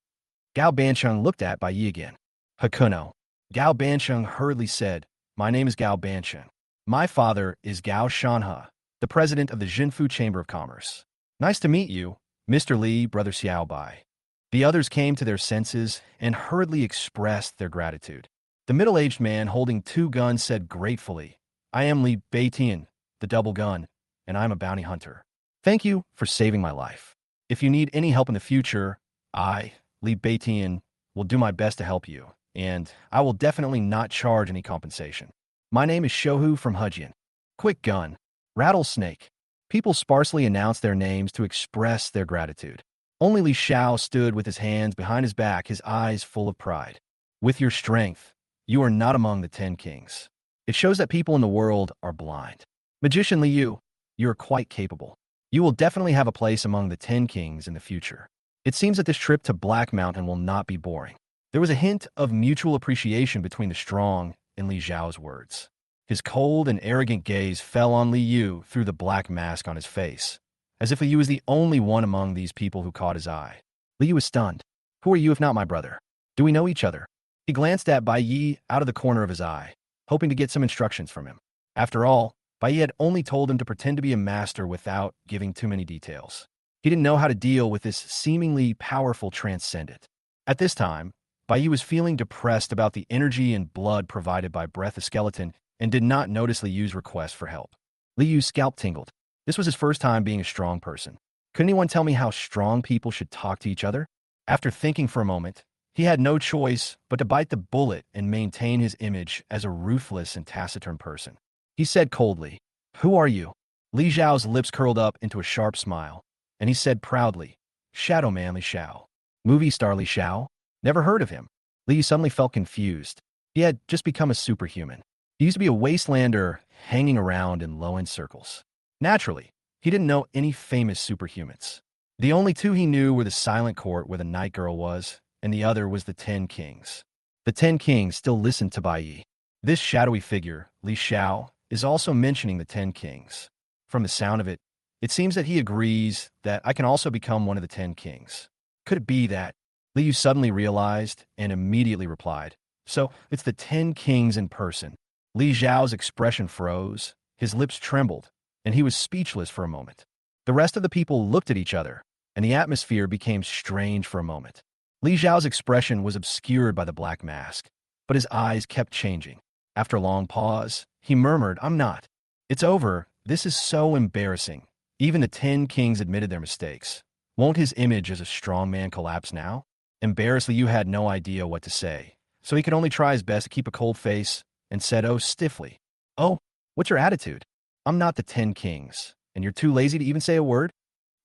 Gao Bansheng looked at Bai Yi again. Hakuno. Gao Bansheng hurriedly said, My name is Gao Bansheng. My father is Gao Shanhe, the president of the Jinfu Chamber of Commerce. Nice to meet you, Mr. Li, brother Xiao Bai. The others came to their senses and hurriedly expressed their gratitude. The middle-aged man holding 2 guns said gratefully, I am Li Beitian, the double gun, and I'm a bounty hunter. Thank you for saving my life. If you need any help in the future, I, Li Beitian, will do my best to help you, and I will definitely not charge any compensation. My name is Shohu from Hejian. Quick gun. Rattlesnake. People sparsely announced their names to express their gratitude. Only Li Xiao stood with his hands behind his back, his eyes full of pride. With your strength, you are not among the 10 kings. It shows that people in the world are blind. Magician Li Yu, you are quite capable. You will definitely have a place among the 10 kings in the future. It seems that this trip to Black Mountain will not be boring. There was a hint of mutual appreciation between the strong and Li Xiao's words. His cold and arrogant gaze fell on Li Yu through the black mask on his face, as if Li Yu was the only one among these people who caught his eye. Li Yu was stunned. Who are you if not my brother? Do we know each other? He glanced at Bai Yi out of the corner of his eye, hoping to get some instructions from him. After all, Bai Yi had only told him to pretend to be a master without giving too many details. He didn't know how to deal with this seemingly powerful transcendent. At this time, Bai Yi was feeling depressed about the energy and blood provided by Breath of Skeleton and did not notice Li Yu's request for help. Li Yu's scalp tingled. This was his first time being a strong person. Could anyone tell me how strong people should talk to each other? After thinking for a moment, he had no choice but to bite the bullet and maintain his image as a ruthless and taciturn person. He said coldly, Who are you? Li Xiao's lips curled up into a sharp smile, and he said proudly, Shadow Man Li Xiao. Movie star Li Xiao? Never heard of him. Li suddenly felt confused. He had just become a superhuman. He used to be a wastelander hanging around in low-end circles. Naturally, he didn't know any famous superhumans. The only 2 he knew were the Silent Court where the Night Girl was, and the other was the 10 Kings. The 10 Kings still listened to Bai Yi. This shadowy figure, Li Xiao, is also mentioning the 10 Kings. From the sound of it, it seems that he agrees that I can also become one of the 10 Kings. Could it be that? Li Yu suddenly realized and immediately replied, So, it's the 10 Kings in person. Li Xiao's expression froze, his lips trembled, and he was speechless for a moment. The rest of the people looked at each other, and the atmosphere became strange for a moment. Li Xiao's expression was obscured by the black mask. but his eyes kept changing. After a long pause, he murmured, "I'm not. It's over. This is so embarrassing." Even the 10 kings admitted their mistakes. Won't his image as a strong man collapse now? Embarrassedly, you had no idea what to say, so he could only try his best to keep a cold face and said, "Oh," stiffly, "Oh, what's your attitude? I'm not the 10 kings, and you're too lazy to even say a word?"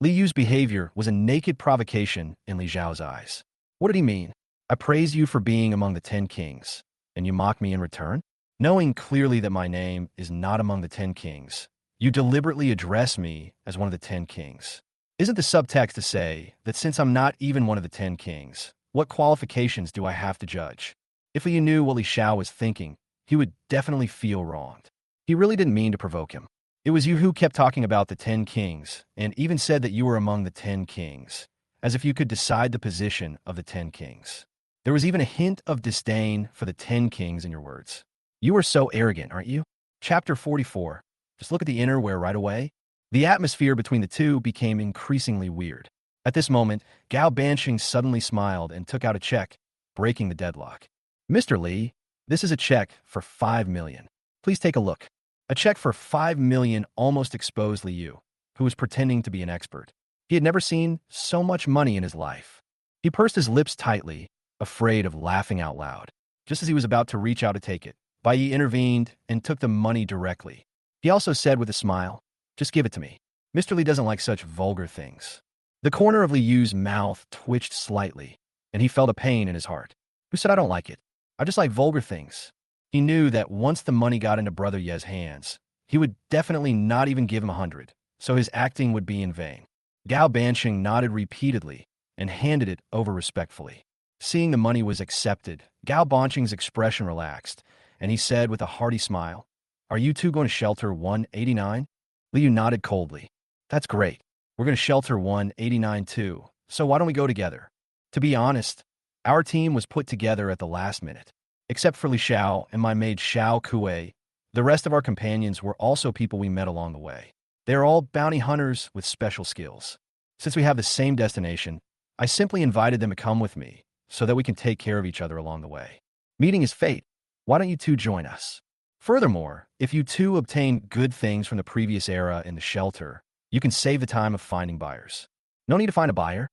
Li Yu's behavior was a naked provocation in Li Zhao's eyes. What did he mean? I praise you for being among the 10 kings, and you mock me in return? Knowing clearly that my name is not among the 10 kings, you deliberately address me as one of the 10 kings. Isn't the subtext to say that since I'm not even one of the 10 kings, what qualifications do I have to judge? If Li Yu knew what Li Xiao was thinking, he would definitely feel wronged. He really didn't mean to provoke him. It was you who kept talking about the 10 kings, and even said that you were among the 10 kings, as if you could decide the position of the 10 kings. There was even a hint of disdain for the 10 kings in your words. You are so arrogant, aren't you? Chapter 44. Just look at the innerwear right away. The atmosphere between the two became increasingly weird. At this moment, Gao Banqing suddenly smiled and took out a check, breaking the deadlock. "Mr. Li, this is a check for 5 million. Please take a look." A check for 5 million almost exposed Li Yu, who was pretending to be an expert. He had never seen so much money in his life. He pursed his lips tightly, afraid of laughing out loud. Just as he was about to reach out to take it, Bai Yi intervened and took the money directly. He also said with a smile, "Just give it to me. Mr. Li doesn't like such vulgar things." The corner of Li Yu's mouth twitched slightly, and he felt a pain in his heart. Who said I don't like it? I just like vulgar things. He knew that once the money got into Brother Ye's hands, he would definitely not even give him 100, so his acting would be in vain. Gao Banqing nodded repeatedly and handed it over respectfully. Seeing the money was accepted, Gao Banqing's expression relaxed, and he said with a hearty smile, "Are you two going to shelter 189? Li Yu nodded coldly. "That's great. We're going to shelter 189 too, so why don't we go together?" To be honest, our team was put together at the last minute. Except for Li Xiao and my maid Xiao Kuei, the rest of our companions were also people we met along the way. They are all bounty hunters with special skills. Since we have the same destination, I simply invited them to come with me so that we can take care of each other along the way. Meeting is fate. Why don't you two join us? Furthermore, if you two obtain good things from the previous era in the shelter, you can save the time of finding buyers. No need to find a buyer?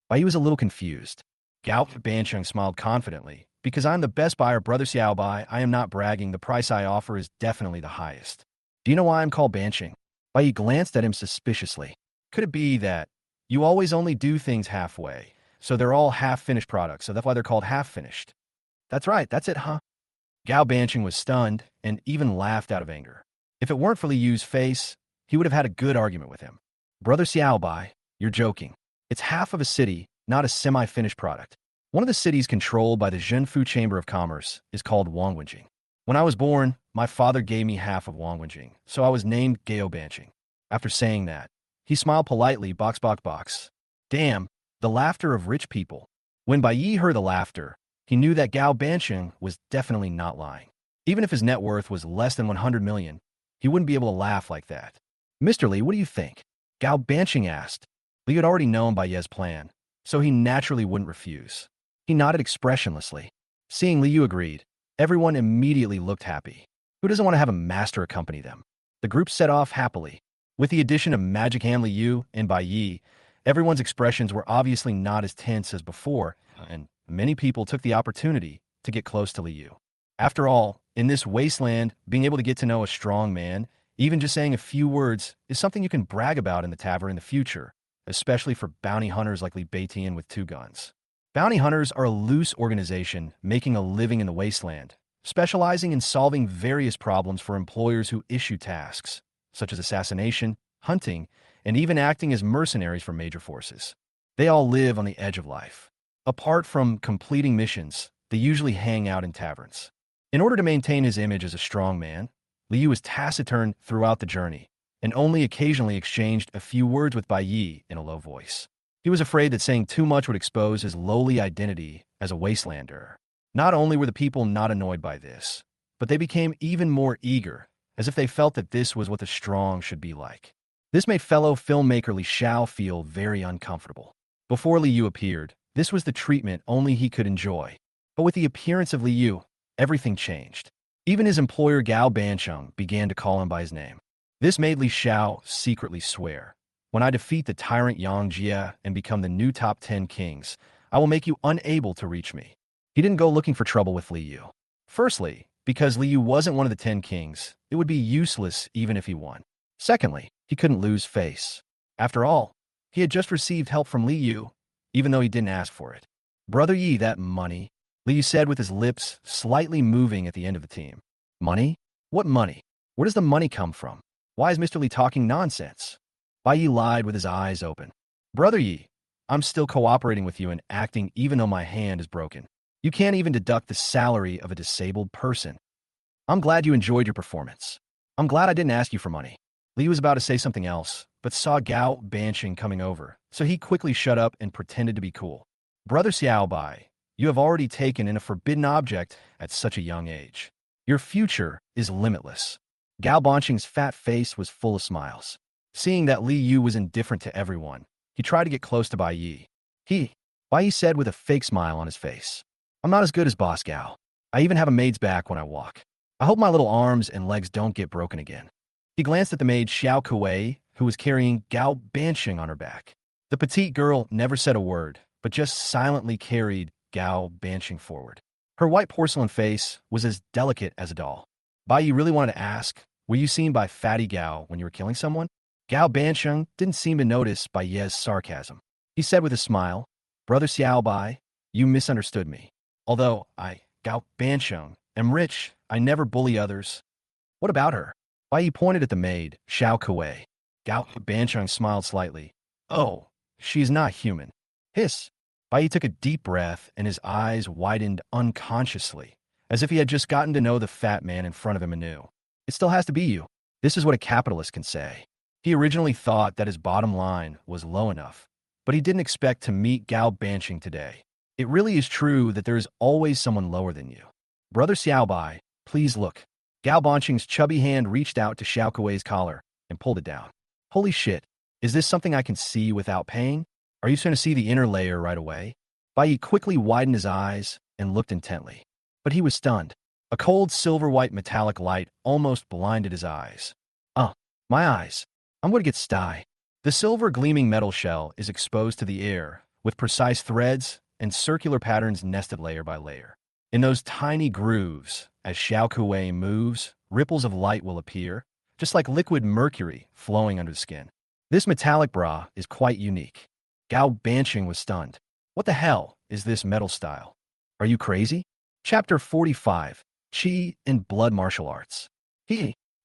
Bai Yi was a little confused. Gao Banqing smiled confidently. "Because I'm the best buyer, Brother Xiaobai, I am not bragging. The price I offer is definitely the highest." "Do you know why I'm called Banqing?" Bai Yi glanced at him suspiciously. "Could it be that you always only do things halfway, so they're all half-finished products, so that's why they're called half-finished?" "That's right, that's it, huh?" Gao Banqing was stunned and even laughed out of anger. If it weren't for Li Yu's face, he would have had a good argument with him. "Brother Xiaobai, you're joking. It's half of a city, not a semi-finished product. One of the cities controlled by the Zhenfu Chamber of Commerce is called Wangwenjing. When I was born, my father gave me half of Wangwenjing, so I was named Gao Banqing." After saying that, he smiled politely, box. Damn, the laughter of rich people. When Bai Yi heard the laughter, he knew that Gao Banqing was definitely not lying. Even if his net worth was less than 100 million, he wouldn't be able to laugh like that. "Mr. Li, what do you think?" Gao Banqing asked. Li had already known Bai Yi's plan, so he naturally wouldn't refuse. He nodded expressionlessly. Seeing Li Yu agreed, everyone immediately looked happy. Who doesn't want to have a master accompany them? The group set off happily. With the addition of Magic Hand Li Yu and Bai Yi, everyone's expressions were obviously not as tense as before, and many people took the opportunity to get close to Li Yu. After all, in this wasteland, being able to get to know a strong man, even just saying a few words, is something you can brag about in the tavern in the future, especially for bounty hunters like Li Beitian with 2 guns. Bounty hunters are a loose organization making a living in the wasteland, specializing in solving various problems for employers who issue tasks, such as assassination, hunting, and even acting as mercenaries for major forces. They all live on the edge of life. Apart from completing missions, they usually hang out in taverns. In order to maintain his image as a strong man, Li Yu was taciturn throughout the journey, and only occasionally exchanged a few words with Bai Yi in a low voice. He was afraid that saying too much would expose his lowly identity as a wastelander. Not only were the people not annoyed by this, but they became even more eager, as if they felt that this was what the strong should be like. This made fellow filmmaker Li Xiao feel very uncomfortable. Before Li Yu appeared, this was the treatment only he could enjoy. But with the appearance of Li Yu, everything changed. Even his employer Gao Bancheng began to call him by his name. This made Li Xiao secretly swear, "When I defeat the tyrant Yang Jie and become the new top 10 kings, I will make you unable to reach me." He didn't go looking for trouble with Li Yu. Firstly, because Li Yu wasn't one of the 10 kings, it would be useless even if he won. Secondly, he couldn't lose face. After all, he had just received help from Li Yu, even though he didn't ask for it. "Brother Yi, that money," Li Yu said with his lips slightly moving at the end of the team. "Money? What money? Where does the money come from? Why is Mr. Li talking nonsense?" Bai Yi lied with his eyes open. "Brother Yi, I'm still cooperating with you and acting even though my hand is broken. You can't even deduct the salary of a disabled person. I'm glad you enjoyed your performance. I'm glad I didn't ask you for money." Li was about to say something else, but saw Gao Bancheng coming over, so he quickly shut up and pretended to be cool. "Brother Xiaobai, you have already taken in a forbidden object at such a young age. Your future is limitless." Gao Bancheng's fat face was full of smiles. Seeing that Li Yu was indifferent to everyone, he tried to get close to Bai Yi. Bai Yi said with a fake smile on his face, "I'm not as good as Boss Gao. I even have a maid's back when I walk. I hope my little arms and legs don't get broken again." He glanced at the maid Xiao Kuei, who was carrying Gao Bancheng on her back. The petite girl never said a word, but just silently carried Gao Bancheng forward. Her white porcelain face was as delicate as a doll. Bai Yi really wanted to ask, "Were you seen by Fatty Gao when you were killing someone?" Gao Bancheng didn't seem to notice Bai Ye's sarcasm. He said with a smile, "Brother Xiaobai, you misunderstood me. Although I, Gao Bancheng, am rich, I never bully others." "What about her?" Bai Yi pointed at the maid, Xiao Kuei. Gao Bancheng smiled slightly. "Oh, she is not human." Hiss. Bai Yi took a deep breath and his eyes widened unconsciously, as if he had just gotten to know the fat man in front of him anew. "It still has to be you." This is what a capitalist can say. He originally thought that his bottom line was low enough, but he didn't expect to meet Gao Bancheng today. It really is true that there is always someone lower than you. "Brother Xiaobai, please look." Gao Bancheng's chubby hand reached out to Xiao Kuei's collar and pulled it down. "Holy shit, is this something I can see without paying? Are you going to see the inner layer right away?" Bai Yi quickly widened his eyes and looked intently. But he was stunned. A cold silver-white metallic light almost blinded his eyes. My eyes. I'm going to get sty." The silver gleaming metal shell is exposed to the air, with precise threads and circular patterns nested layer by layer. In those tiny grooves, as Xiao Kuei moves, ripples of light will appear, just like liquid mercury flowing under the skin. This metallic bra is quite unique. Gao Bancheng was stunned. "What the hell is this metal style? Are you crazy?" Chapter 45, Qi and Blood Martial Arts.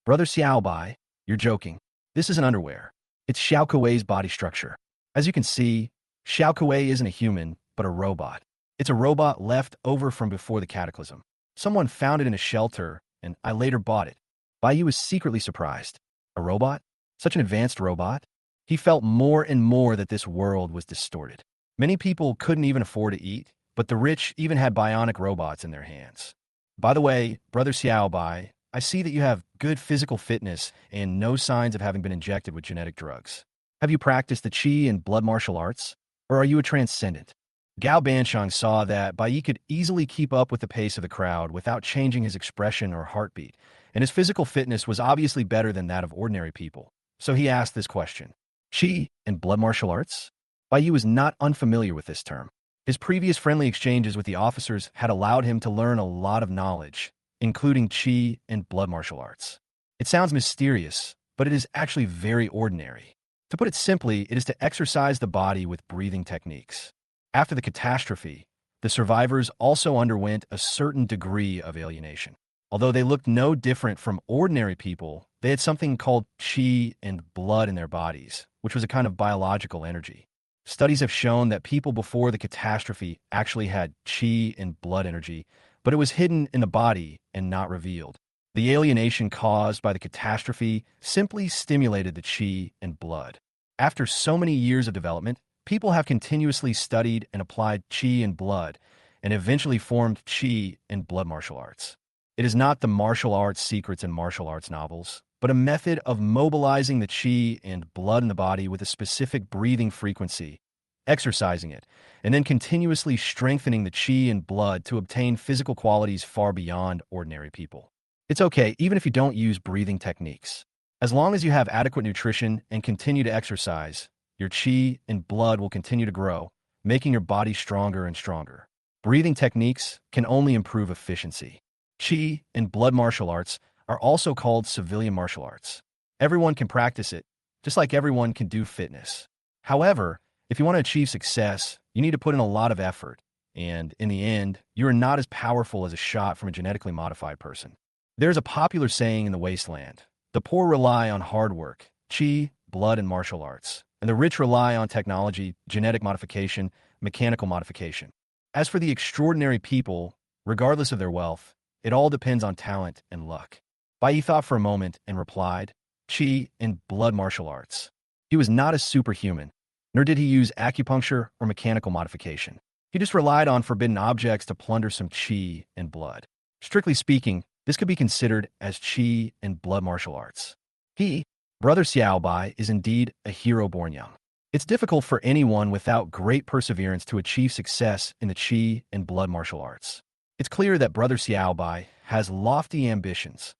"Brother Xiaobai, you're joking. This isn't underwear. It's Xiao Kuei's body structure. As you can see, Xiao Kuei isn't a human, but a robot. It's a robot left over from before the cataclysm. Someone found it in a shelter, and I later bought it." Bai Yi was secretly surprised. A robot? Such an advanced robot? He felt more and more that this world was distorted. Many people couldn't even afford to eat, but the rich even had bionic robots in their hands. "By the way, Brother Xiaobai, I see that you have good physical fitness and no signs of having been injected with genetic drugs. Have you practiced the Qi and blood martial arts? Or are you a transcendent?" Gao Bancheng saw that Bai Yi could easily keep up with the pace of the crowd without changing his expression or heartbeat, and his physical fitness was obviously better than that of ordinary people. So he asked this question. "Qi and blood martial arts?" Bai Yi was not unfamiliar with this term. His previous friendly exchanges with the officers had allowed him to learn a lot of knowledge, including Qi and blood martial arts. It sounds mysterious, but it is actually very ordinary. To put it simply, it is to exercise the body with breathing techniques. After the catastrophe, the survivors also underwent a certain degree of alienation. Although they looked no different from ordinary people, they had something called Qi and blood in their bodies, which was a kind of biological energy. Studies have shown that people before the catastrophe actually had Qi and blood energy, but it was hidden in the body and not revealed. The alienation caused by the catastrophe simply stimulated the Qi and blood. After so many years of development, people have continuously studied and applied Qi and blood, and eventually formed Qi and blood martial arts. It is not the martial arts secrets in martial arts novels, but a method of mobilizing the Qi and blood in the body with a specific breathing frequency exercising it, and then continuously strengthening the chi and blood to obtain physical qualities far beyond ordinary people. It's okay, even if you don't use breathing techniques. As long as you have adequate nutrition and continue to exercise, your chi and blood will continue to grow, making your body stronger and stronger. Breathing techniques can only improve efficiency. Chi and blood martial arts are also called civilian martial arts. Everyone can practice it, just like everyone can do fitness. However, if you want to achieve success, you need to put in a lot of effort, and in the end, you are not as powerful as a shot from a genetically modified person. There's a popular saying in the wasteland: the poor rely on hard work, chi, blood, and martial arts, and the rich rely on technology, genetic modification, mechanical modification. As for the extraordinary people, regardless of their wealth, it all depends on talent and luck. Bai Yi thought for a moment and replied, chi and blood martial arts. He was not a superhuman, nor did he use acupuncture or mechanical modification. He just relied on forbidden objects to plunder some chi and blood. Strictly speaking, this could be considered as chi and blood martial arts. He, Brother Xiaobai, is indeed a hero born young. It's difficult for anyone without great perseverance to achieve success in the chi and blood martial arts. It's clear that Brother Xiaobai has lofty ambitions.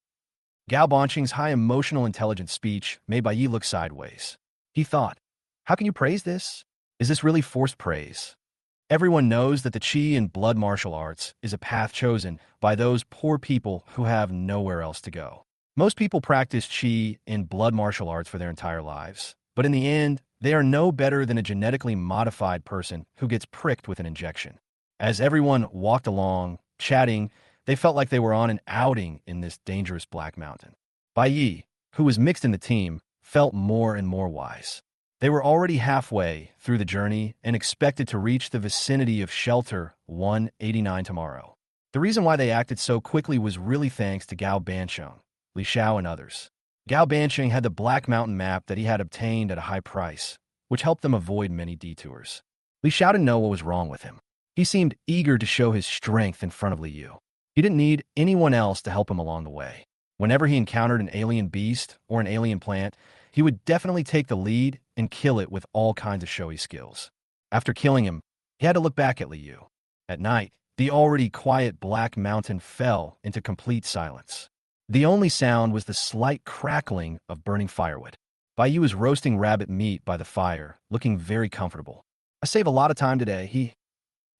Gao Banqing's high emotional intelligent speech made Bai Yi look sideways. He thought, how can you praise this? Is this really forced praise? Everyone knows that the chi and blood martial arts is a path chosen by those poor people who have nowhere else to go. Most people practice chi and blood martial arts for their entire lives, but in the end, they are no better than a genetically modified person who gets pricked with an injection. As everyone walked along, chatting, they felt like they were on an outing in this dangerous Black Mountain. Bai Yi, who was mixed in the team, felt more and more wise. They were already halfway through the journey and expected to reach the vicinity of Shelter 189 tomorrow. The reason why they acted so quickly was really thanks to Gao Banqiang, Li Xiao, and others. Gao Banqing had the Black Mountain map that he had obtained at a high price, which helped them avoid many detours. Li Xiao didn't know what was wrong with him. He seemed eager to show his strength in front of Li Yu. He didn't need anyone else to help him along the way. Whenever he encountered an alien beast or an alien plant, he would definitely take the lead and kill it with all kinds of showy skills. After killing him, he had to look back at Li Yu. At night, the already quiet Black Mountain fell into complete silence. The only sound was the slight crackling of burning firewood. Bai Yu was roasting rabbit meat by the fire, looking very comfortable. I save a lot of time today, he...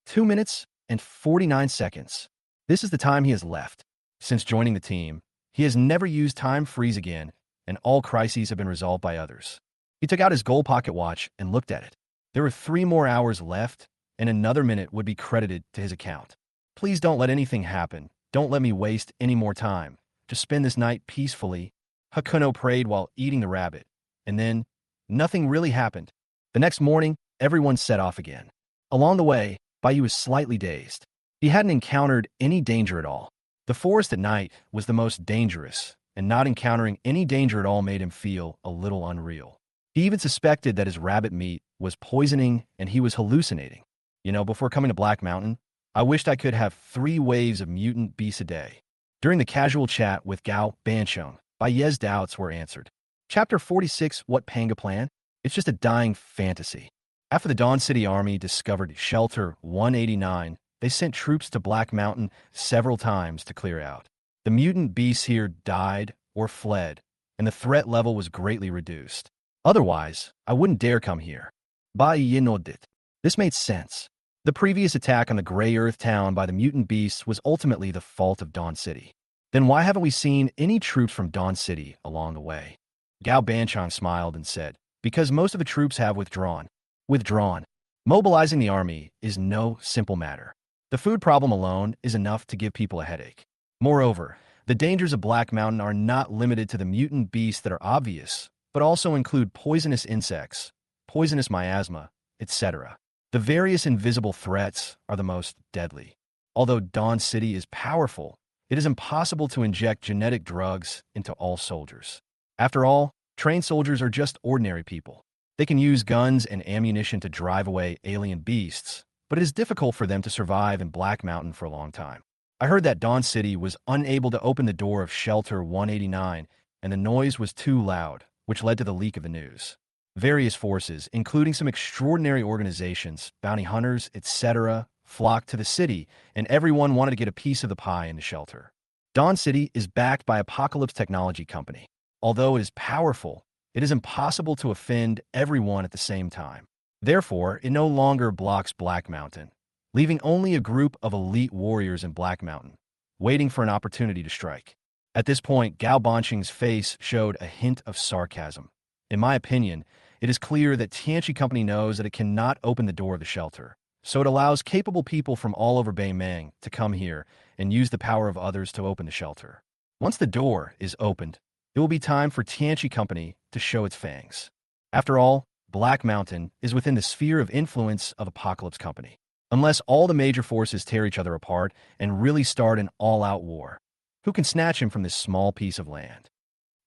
2 minutes and 49 seconds. This is the time he has left. Since joining the team, he has never used time freeze again, and all crises have been resolved by others. He took out his gold pocket watch and looked at it. There were 3 more hours left, and another minute would be credited to his account. Please don't let anything happen. Don't let me waste any more time. Just spend this night peacefully. Hakuno prayed while eating the rabbit, and then nothing really happened. The next morning, everyone set off again. Along the way, Bai Yu was slightly dazed. He hadn't encountered any danger at all. The forest at night was the most dangerous, and not encountering any danger at all made him feel a little unreal. He even suspected that his rabbit meat was poisoning and he was hallucinating. Before coming to Black Mountain, I wished I could have 3 waves of mutant beasts a day. During the casual chat with Gao Banqiang, Bai Ye's doubts were answered. Chapter 46, What Panga Plan? It's just a dying fantasy. After the Dawn City Army discovered Shelter 189, they sent troops to Black Mountain several times to clear out. The mutant beasts here died or fled, and the threat level was greatly reduced. Otherwise, I wouldn't dare come here. Bai Yi nodded. This made sense. The previous attack on the Grey Earth town by the mutant beasts was ultimately the fault of Dawn City. Then why haven't we seen any troops from Dawn City along the way? Gao Banqiang smiled and said, because most of the troops have withdrawn. Withdrawn. Mobilizing the army is no simple matter. The food problem alone is enough to give people a headache. Moreover, the dangers of Black Mountain are not limited to the mutant beasts that are obvious, but also include poisonous insects, poisonous miasma, etc. The various invisible threats are the most deadly. Although Dawn City is powerful, it is impossible to inject genetic drugs into all soldiers. After all, trained soldiers are just ordinary people. They can use guns and ammunition to drive away alien beasts, but it is difficult for them to survive in Black Mountain for a long time. I heard that Dawn City was unable to open the door of Shelter 189, and the noise was too loud, which led to the leak of the news. Various forces, including some extraordinary organizations, bounty hunters, etc., flocked to the city, and everyone wanted to get a piece of the pie in the shelter. Dawn City is backed by Apocalypse Technology Company. Although it is powerful, it is impossible to offend everyone at the same time. Therefore, it no longer blocks Black Mountain, leaving only a group of elite warriors in Black Mountain, waiting for an opportunity to strike. At this point, Gao Banqing's face showed a hint of sarcasm. In my opinion, it is clear that Tianchi Company knows that it cannot open the door of the shelter, so it allows capable people from all over Beimang to come here and use the power of others to open the shelter. Once the door is opened, it will be time for Tianchi Company to show its fangs. After all, Black Mountain is within the sphere of influence of Apocalypse Company. Unless all the major forces tear each other apart and really start an all-out war, who can snatch him from this small piece of land?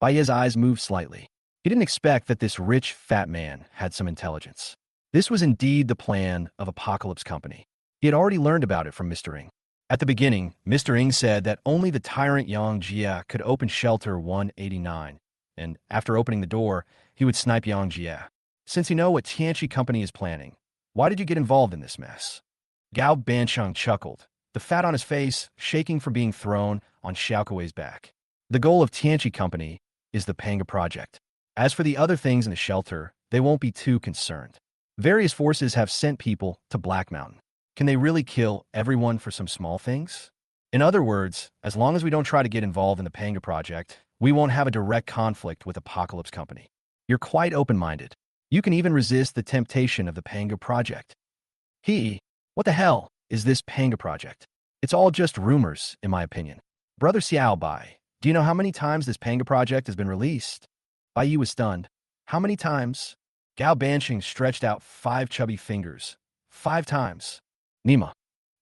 Baiye's eyes moved slightly. He didn't expect that this rich, fat man had some intelligence. This was indeed the plan of Apocalypse Company. He had already learned about it from Mr. Ng. At the beginning, Mr. Ng said that only the tyrant Yang Jia could open Shelter 189, and after opening the door, he would snipe Yang Jia. Since you know what Tianchi Company is planning, why did you get involved in this mess? Gao Bansheng chuckled, the fat on his face shaking from being thrown on Xiaokuei's back. The goal of Tianchi Company is the Panga Project. As for the other things in the shelter, they won't be too concerned. Various forces have sent people to Black Mountain. Can they really kill everyone for some small things? In other words, as long as we don't try to get involved in the Panga Project, we won't have a direct conflict with Apocalypse Company. You're quite open-minded. You can even resist the temptation of the Panga Project. What the hell is this Panga Project? It's all just rumors, in my opinion. Brother Xiao Bai, do you know how many times this Panga Project has been released? Bai Yi was stunned. How many times? Gao Bansheng stretched out 5 chubby fingers. 5 times. Nima.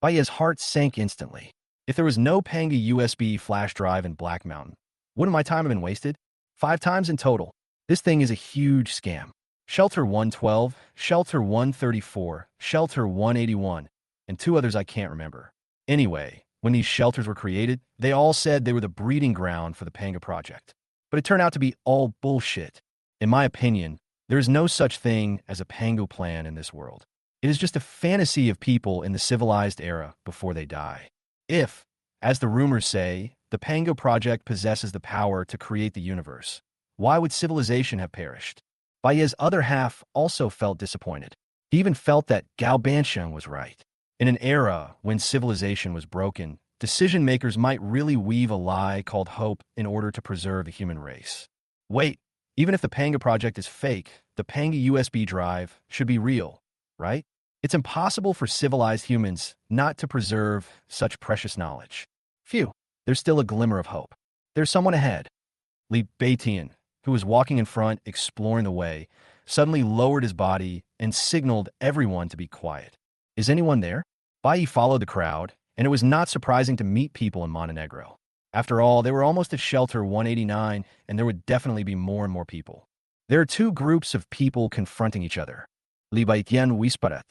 Bai Yi's heart sank instantly. If there was no Panga USB flash drive in Black Mountain, wouldn't my time have been wasted? 5 times in total. This thing is a huge scam. Shelter 112, Shelter 134, Shelter 181, and 2 others I can't remember. Anyway, when these shelters were created, they all said they were the breeding ground for the Panga Project. But it turned out to be all bullshit. In my opinion, there is no such thing as a Pangu plan in this world. It is just a fantasy of people in the civilized era before they die. If, as the rumors say, the Pangu Project possesses the power to create the universe, why would civilization have perished? Baiye's other half also felt disappointed. He even felt that Gao Bansheng was right. In an era when civilization was broken, decision-makers might really weave a lie called hope in order to preserve the human race. Wait, even if the Panga Project is fake, the Panga USB drive should be real, right? It's impossible for civilized humans not to preserve such precious knowledge. Phew, there's still a glimmer of hope. There's someone ahead. Li Beitian, who was walking in front, exploring the way, suddenly lowered his body and signaled everyone to be quiet. Is anyone there? Bai Yi followed the crowd, and it was not surprising to meet people in Montenegro. After all, they were almost at Shelter 189, and there would definitely be more and more people. There are 2 groups of people confronting each other. Li Baitian whispered.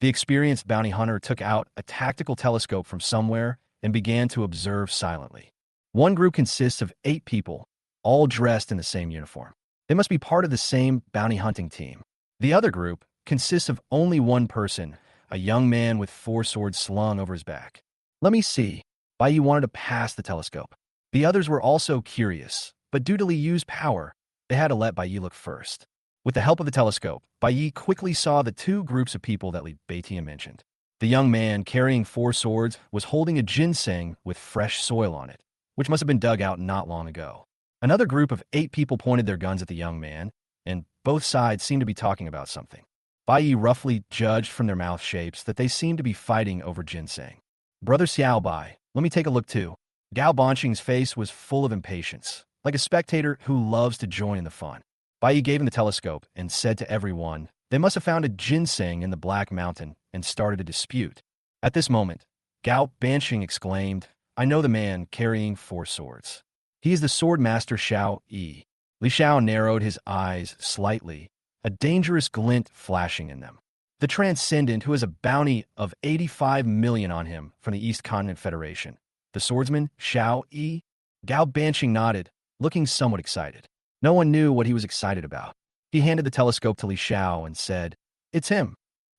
The experienced bounty hunter took out a tactical telescope from somewhere and began to observe silently. One group consists of 8 people, all dressed in the same uniform. They must be part of the same bounty hunting team. The other group consists of only one person, a young man with 4 swords slung over his back. Let me see. Bai Yi wanted to pass the telescope. The others were also curious, but due to Li Yu's power, they had to let Bai Yi look first. With the help of the telescope, Bai Yi quickly saw the 2 groups of people that Li Beitian mentioned. The young man carrying 4 swords was holding a ginseng with fresh soil on it, which must have been dug out not long ago. Another group of 8 people pointed their guns at the young man, and both sides seemed to be talking about something. Bai Yi roughly judged from their mouth shapes that they seemed to be fighting over ginseng. Brother Xiao Bai, let me take a look too. Gao Bansheng's face was full of impatience, like a spectator who loves to join in the fun. Bai Yi gave him the telescope and said to everyone, they must have found a ginseng in the Black Mountain and started a dispute. At this moment, Gao Bansheng exclaimed, I know the man carrying 4 swords. He is the sword master Xiao Yi. Li Xiao narrowed his eyes slightly, a dangerous glint flashing in them. The Transcendent, who has a bounty of 85 million on him from the East Continent Federation. The swordsman, Xiao Yi? Gao Bansheng nodded, looking somewhat excited. No one knew what he was excited about. He handed the telescope to Li Xiao and said, "It's him.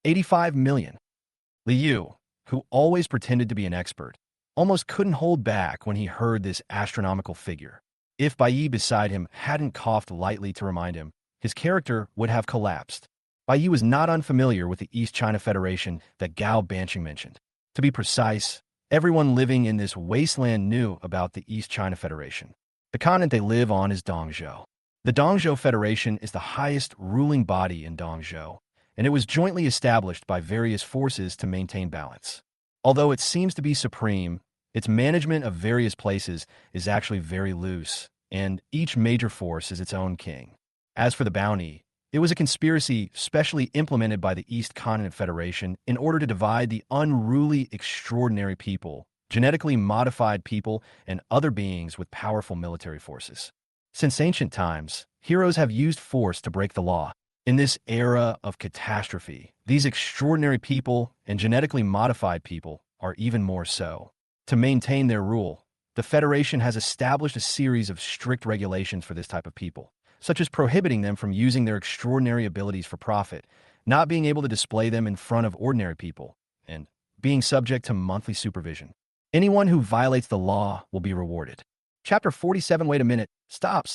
85 million." Li Yu, who always pretended to be an expert, almost couldn't hold back when he heard this astronomical figure. If Bai Yi beside him hadn't coughed lightly to remind him, his character would have collapsed. Bai Yi was not unfamiliar with the East China Federation that Gao Banqing mentioned. To be precise, everyone living in this wasteland knew about the East China Federation. The continent they live on is Dongzhou. The Dongzhou Federation is the highest ruling body in Dongzhou, and it was jointly established by various forces to maintain balance. Although it seems to be supreme, its management of various places is actually very loose, and each major force is its own king. As for the bounty, it was a conspiracy specially implemented by the East Continent Federation in order to divide the unruly, extraordinary people, genetically modified people, and other beings with powerful military forces. Since ancient times, heroes have used force to break the law. In this era of catastrophe, these extraordinary people and genetically modified people are even more so. To maintain their rule, the Federation has established a series of strict regulations for this type of people, such as prohibiting them from using their extraordinary abilities for profit, not being able to display them in front of ordinary people, and being subject to monthly supervision. Anyone who violates the law will be rewarded. Chapter 47. Wait a minute. Stop.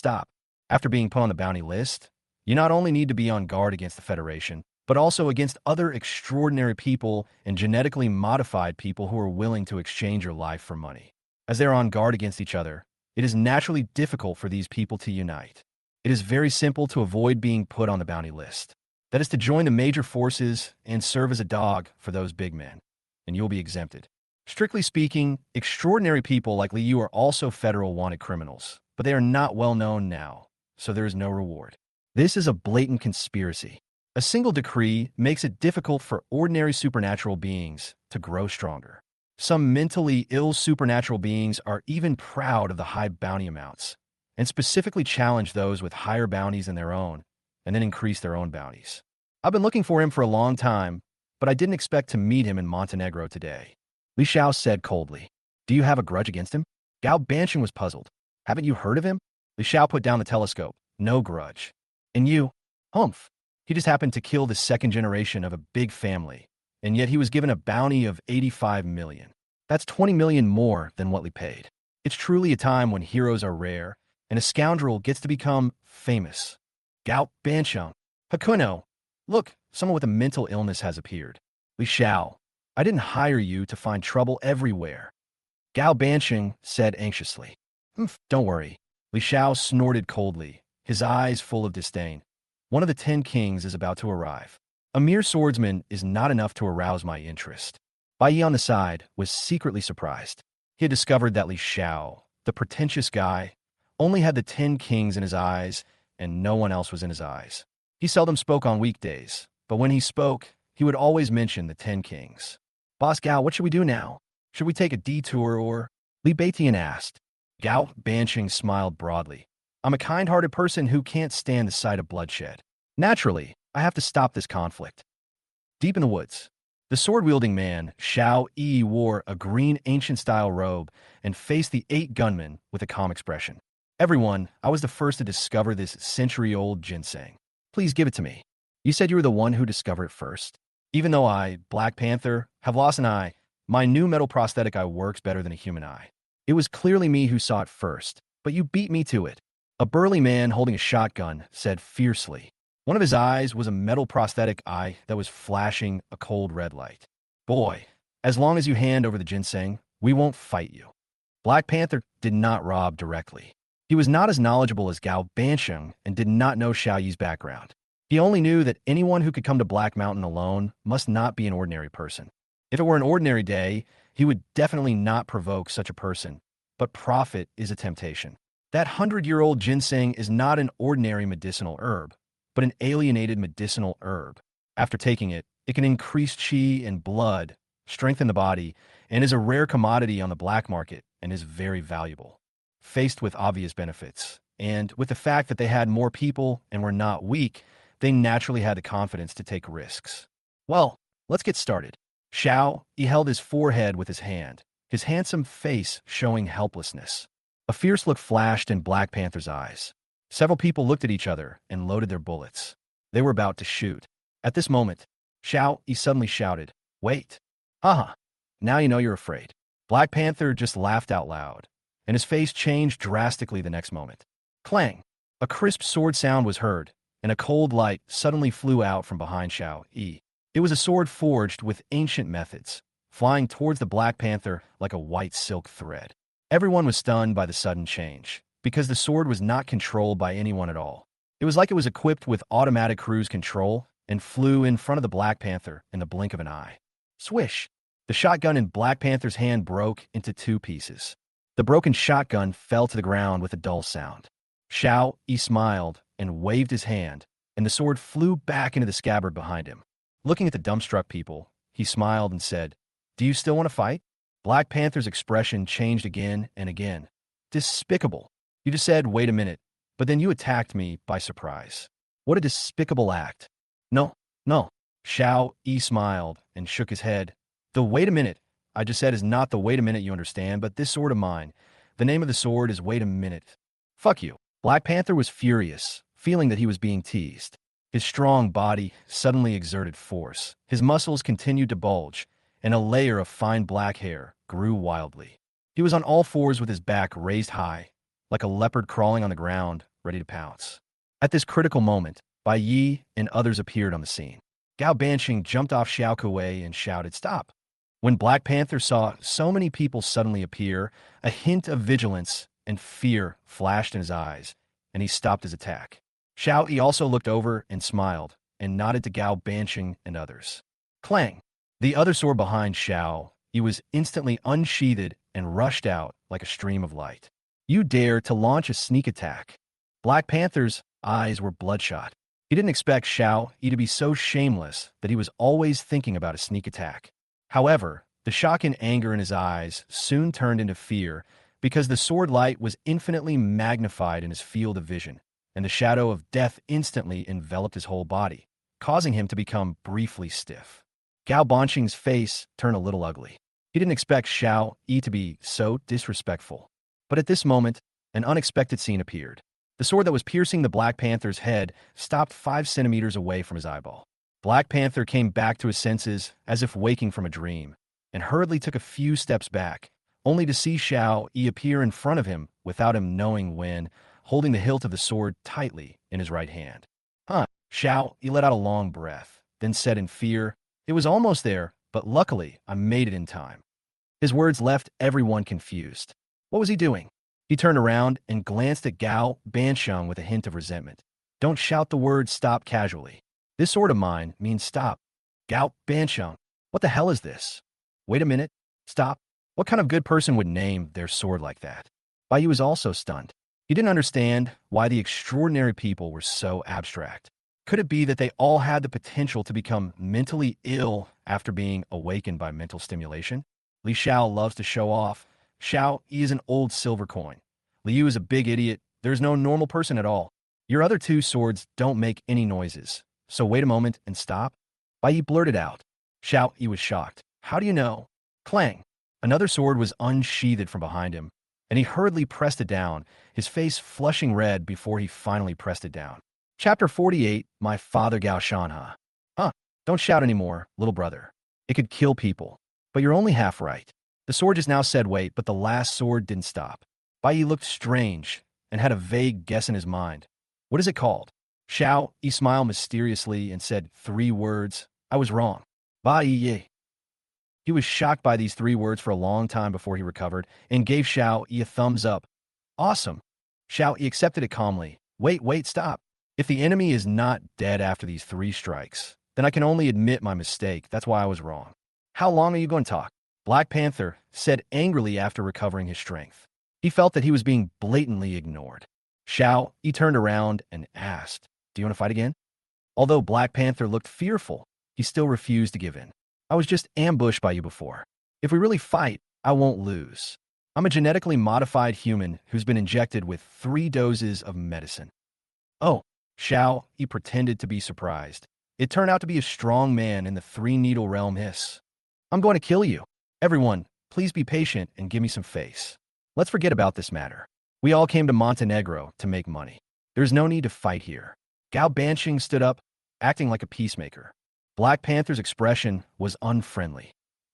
After being put on the bounty list, you not only need to be on guard against the Federation, but also against other extraordinary people and genetically modified people who are willing to exchange your life for money. As they're on guard against each other, it is naturally difficult for these people to unite. It is very simple to avoid being put on the bounty list. That is to join the major forces and serve as a dog for those big men, and you'll be exempted. Strictly speaking, extraordinary people like Li Yu are also federal wanted criminals, but they are not well known now, so there is no reward. This is a blatant conspiracy. A single decree makes it difficult for ordinary supernatural beings to grow stronger. Some mentally ill supernatural beings are even proud of the high bounty amounts, and specifically challenge those with higher bounties than their own, and then increase their own bounties. I've been looking for him for a long time, but I didn't expect to meet him in Montenegro today. Li Xiao said coldly. Do you have a grudge against him? Gao Banqing was puzzled. Haven't you heard of him? Li Xiao put down the telescope. No grudge. And you? Humph. He just happened to kill the second generation of a big family, and yet he was given a bounty of 85 million. That's 20 million more than what Li paid. It's truly a time when heroes are rare, and a scoundrel gets to become famous. Gao Banqing. Hakuno. Look, someone with a mental illness has appeared. Li Xiao. I didn't hire you to find trouble everywhere. Gao Banqing said anxiously. Don't worry. Li Xiao snorted coldly, his eyes full of disdain. One of the 10 kings is about to arrive. A mere swordsman is not enough to arouse my interest. Bai Yi on the side was secretly surprised. He had discovered that Li Xiao, the pretentious guy, only had the 10 kings in his eyes, and no one else was in his eyes. He seldom spoke on weekdays, but when he spoke, he would always mention the 10 kings. Boss Gao, what should we do now? Should we take a detour or? Li Beitian asked. Gao Banqing smiled broadly. I'm a kind-hearted person who can't stand the sight of bloodshed. Naturally, I have to stop this conflict. Deep in the woods, the sword-wielding man, Xiao Yi, wore a green ancient-style robe and faced the 8 gunmen with a calm expression. Everyone, I was the first to discover this century-old ginseng. Please give it to me. You said you were the one who discovered it first. Even though I, Black Panther, have lost an eye, my new metal prosthetic eye works better than a human eye. It was clearly me who saw it first, but you beat me to it. A burly man holding a shotgun said fiercely. One of his eyes was a metal prosthetic eye that was flashing a cold red light. Boy, as long as you hand over the ginseng, we won't fight you. Black Panther did not rob directly. He was not as knowledgeable as Gao Banqing and did not know Xiao Yi's background. He only knew that anyone who could come to Black Mountain alone must not be an ordinary person. If it were an ordinary day, he would definitely not provoke such a person, but profit is a temptation. That 100-year-old ginseng is not an ordinary medicinal herb, but an alienated medicinal herb. After taking it, it can increase qi and blood, strengthen the body, and is a rare commodity on the black market and is very valuable. Faced with obvious benefits, and with the fact that they had more people and were not weak, they naturally had the confidence to take risks. Well, let's get started. Xiao, he held his forehead with his hand, his handsome face showing helplessness. A fierce look flashed in Black Panther's eyes. Several people looked at each other and loaded their bullets. They were about to shoot. At this moment, Xiao Yi suddenly shouted, "Wait! Haha! Now you know you're afraid." Black Panther just laughed out loud, and his face changed drastically the next moment. Clang! A crisp sword sound was heard, and a cold light suddenly flew out from behind Xiao Yi. It was a sword forged with ancient methods, flying towards the Black Panther like a white silk thread. Everyone was stunned by the sudden change, because the sword was not controlled by anyone at all. It was like it was equipped with automatic cruise control and flew in front of the Black Panther in the blink of an eye. Swish! The shotgun in Black Panther's hand broke into two pieces. The broken shotgun fell to the ground with a dull sound. Xiao Yi smiled and waved his hand, and the sword flew back into the scabbard behind him. Looking at the dumbstruck people, he smiled and said, "Do you still want to fight?" Black Panther's expression changed again and again. "Despicable. You just said, 'Wait a minute,' but then you attacked me by surprise. What a despicable act." "No, no." Xiao Yi smiled and shook his head. "The 'wait a minute' I just said is not the 'wait a minute' you understand, but this sword of mine. The name of the sword is 'Wait a Minute.' Fuck you." Black Panther was furious, feeling that he was being teased. His strong body suddenly exerted force. His muscles continued to bulge, and a layer of fine black hair grew wildly. He was on all fours with his back raised high, like a leopard crawling on the ground, ready to pounce. At this critical moment, Bai Yi and others appeared on the scene. Gao Banqing jumped off Xiao Kuei and shouted, "Stop!" When Black Panther saw so many people suddenly appear, a hint of vigilance and fear flashed in his eyes, and he stopped his attack. Xiao Yi also looked over and smiled, and nodded to Gao Banqing and others. Clang! The other sword behind Xiao Yi was instantly unsheathed and rushed out like a stream of light. "You dare to launch a sneak attack." Black Panther's eyes were bloodshot. He didn't expect Xiao Yi to be so shameless that he was always thinking about a sneak attack. However, the shock and anger in his eyes soon turned into fear because the sword light was infinitely magnified in his field of vision, and the shadow of death instantly enveloped his whole body, causing him to become briefly stiff. Gao Banqing's face turned a little ugly. He didn't expect Xiao Yi to be so disrespectful. But at this moment, an unexpected scene appeared. The sword that was piercing the Black Panther's head stopped 5 centimeters away from his eyeball. Black Panther came back to his senses as if waking from a dream, and hurriedly took a few steps back, only to see Xiao Yi appear in front of him without him knowing when, holding the hilt of the sword tightly in his right hand. "Huh." Xiao Yi let out a long breath, then said in fear, "It was almost there, but luckily I made it in time." His words left everyone confused. What was he doing? He turned around and glanced at Gao Banqing with a hint of resentment. "Don't shout the word stop casually. This sword of mine means stop." "Gao Banqing, what the hell is this?" "Wait a minute. Stop." What kind of good person would name their sword like that? Bai Yi was also stunned. He didn't understand why the extraordinary people were so abstract. Could it be that they all had the potential to become mentally ill after being awakened by mental stimulation? Li Xiao loves to show off. Xiao Yi is an old silver coin. Liu is a big idiot. There's no normal person at all. Your other two swords don't make any noises. So wait a moment and stop. Bai Yi blurted out. Xiao Yi was shocked. "How do you know?" Clang! Another sword was unsheathed from behind him, and he hurriedly pressed it down, his face flushing red before he finally pressed it down. Chapter 48, My Father Gao Shanha. Huh, don't shout anymore, little brother. It could kill people. But you're only half right. The sword just now said wait, but the last sword didn't stop. Bai Yi looked strange and had a vague guess in his mind. What is it called? Xiao Yi smiled mysteriously and said 3 words. I was wrong. Bai Yi. He was shocked by these 3 words for a long time before he recovered and gave Xiao Yi a thumbs up. Awesome. Xiao Yi accepted it calmly. Wait, stop. If the enemy is not dead after these 3 strikes, then I can only admit my mistake. That's why I was wrong. How long are you going to talk? Black Panther said angrily after recovering his strength. He felt that he was being blatantly ignored. Xiao Yi turned around and asked, "Do you want to fight again?" Although Black Panther looked fearful, he still refused to give in. "I was just ambushed by you before. If we really fight, I won't lose. I'm a genetically modified human who's been injected with 3 doses of medicine." Oh, Xiao Yi pretended to be surprised. It turned out to be a strong man in the 3-needle realm. Hiss. "I'm going to kill you. Everyone, please be patient and give me some face. Let's forget about this matter. We all came to Montenegro to make money. There's no need to fight here. Gao Banqing stood up, acting like a peacemaker. Black Panther's expression was unfriendly.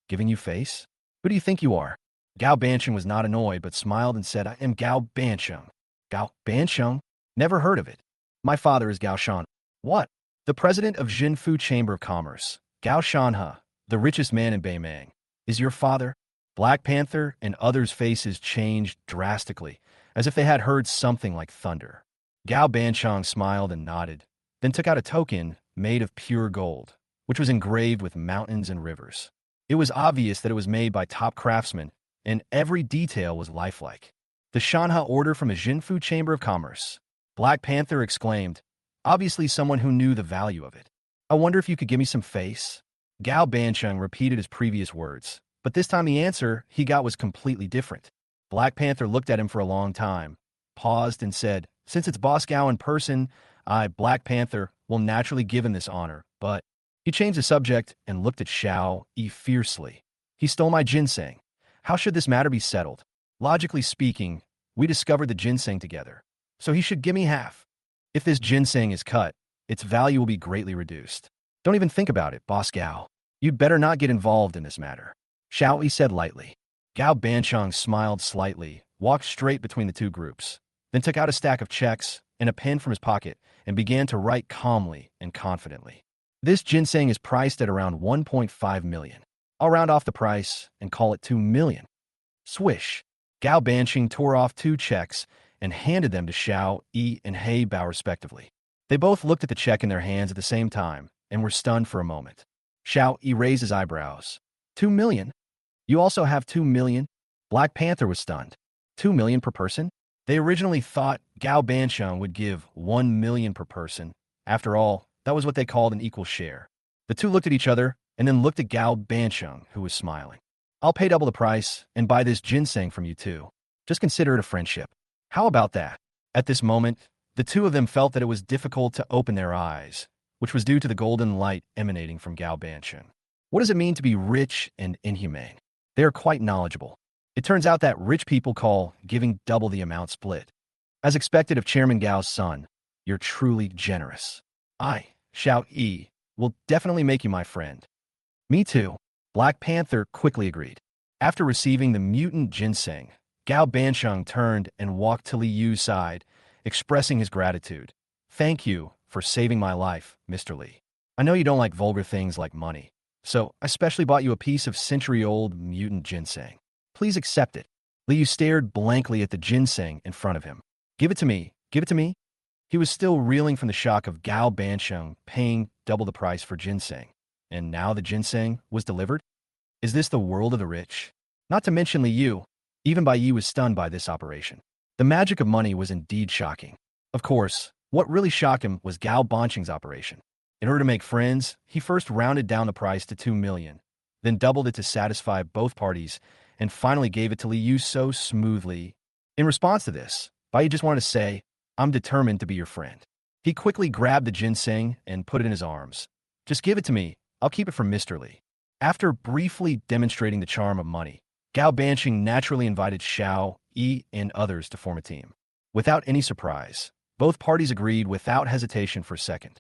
Giving you face? Who do you think you are? Gao Banqing was not annoyed, but smiled and said, I am Gao Banqing. Gao Banqing? Never heard of it. My father is Gao Shan. What? The president of Jinfu Chamber of Commerce, Gao Shanhe, the richest man in Beimang, is your father? Black Panther and others' faces changed drastically, as if they had heard something like thunder. Gao Banqing smiled and nodded, then took out a token made of pure gold, which was engraved with mountains and rivers. It was obvious that it was made by top craftsmen, and every detail was lifelike. The Shanhe order from a Jinfu Chamber of Commerce. Black Panther exclaimed, obviously someone who knew the value of it. I wonder if you could give me some face? Gao Banqing repeated his previous words, but this time the answer he got was completely different. Black Panther looked at him for a long time, paused and said, since it's Boss Gao in person, I, Black Panther, will naturally give him this honor, but he changed the subject and looked at Xiao Yi fiercely. He stole my ginseng. How should this matter be settled? Logically speaking, we discovered the ginseng together, so he should give me half. If this ginseng is cut, its value will be greatly reduced. Don't even think about it, Boss Gao. You'd better not get involved in this matter. Xiao Yi said lightly. Gao Banqing smiled slightly, walked straight between the two groups, then took out a stack of checks and a pen from his pocket and began to write calmly and confidently. This ginseng is priced at around 1.5 million. I'll round off the price and call it 2 million. Swish. Gao Banqing tore off 2 checks and handed them to Xiao Yi and He Bao respectively. They both looked at the check in their hands at the same time and were stunned for a moment. Xiao Yi raised his eyebrows. 2 million? You also have 2 million? Black Panther was stunned. 2 million per person? They originally thought Gao Banqing would give 1 million per person. After all, that was what they called an equal share. The two looked at each other and then looked at Gao Banqing, who was smiling. I'll pay double the price and buy this ginseng from you too. Just consider it a friendship. How about that? At this moment, the two of them felt that it was difficult to open their eyes, which was due to the golden light emanating from Gao Banqing. What does it mean to be rich and inhumane? They are quite knowledgeable. It turns out that rich people call giving double the amount split. As expected of Chairman Gao's son, you're truly generous. I, Xiao Yi, will definitely make you my friend. Me too. Black Panther quickly agreed. After receiving the mutant ginseng, Gao Banqing turned and walked to Li Yu's side, expressing his gratitude. Thank you for saving my life, Mr. Li. I know you don't like vulgar things like money, so I specially bought you a piece of century-old mutant ginseng. Please accept it. Li Yu stared blankly at the ginseng in front of him. Give it to me. Give it to me. He was still reeling from the shock of Gao Banqing paying double the price for ginseng. And now the ginseng was delivered? Is this the world of the rich? Not to mention Li Yu. Even Bai Yi was stunned by this operation. The magic of money was indeed shocking. Of course, what really shocked him was Gao Banqing's operation. In order to make friends, he first rounded down the price to 2 million, then doubled it to satisfy both parties, and finally gave it to Li Yu so smoothly. In response to this, Bai Yi just wanted to say, I'm determined to be your friend. He quickly grabbed the ginseng and put it in his arms. Just give it to me. I'll keep it from Mr. Li. After briefly demonstrating the charm of money, Gao Banqing naturally invited Xiao Yi and others to form a team. Without any surprise, both parties agreed without hesitation for a second.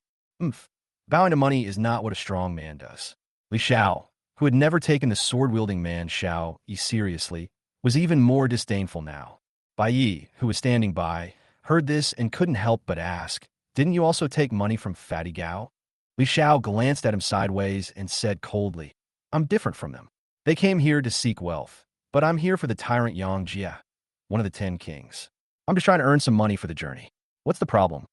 Bowing to money is not what a strong man does. Li Xiao, who had never taken the sword-wielding man Xiao Yi seriously, was even more disdainful now. Bai Yi, who was standing by, heard this and couldn't help but ask, didn't you also take money from Fatty Gao? Li Xiao glanced at him sideways and said coldly, I'm different from them. They came here to seek wealth, but I'm here for the tyrant Yang Jia, one of the 10 kings. I'm just trying to earn some money for the journey. What's the problem?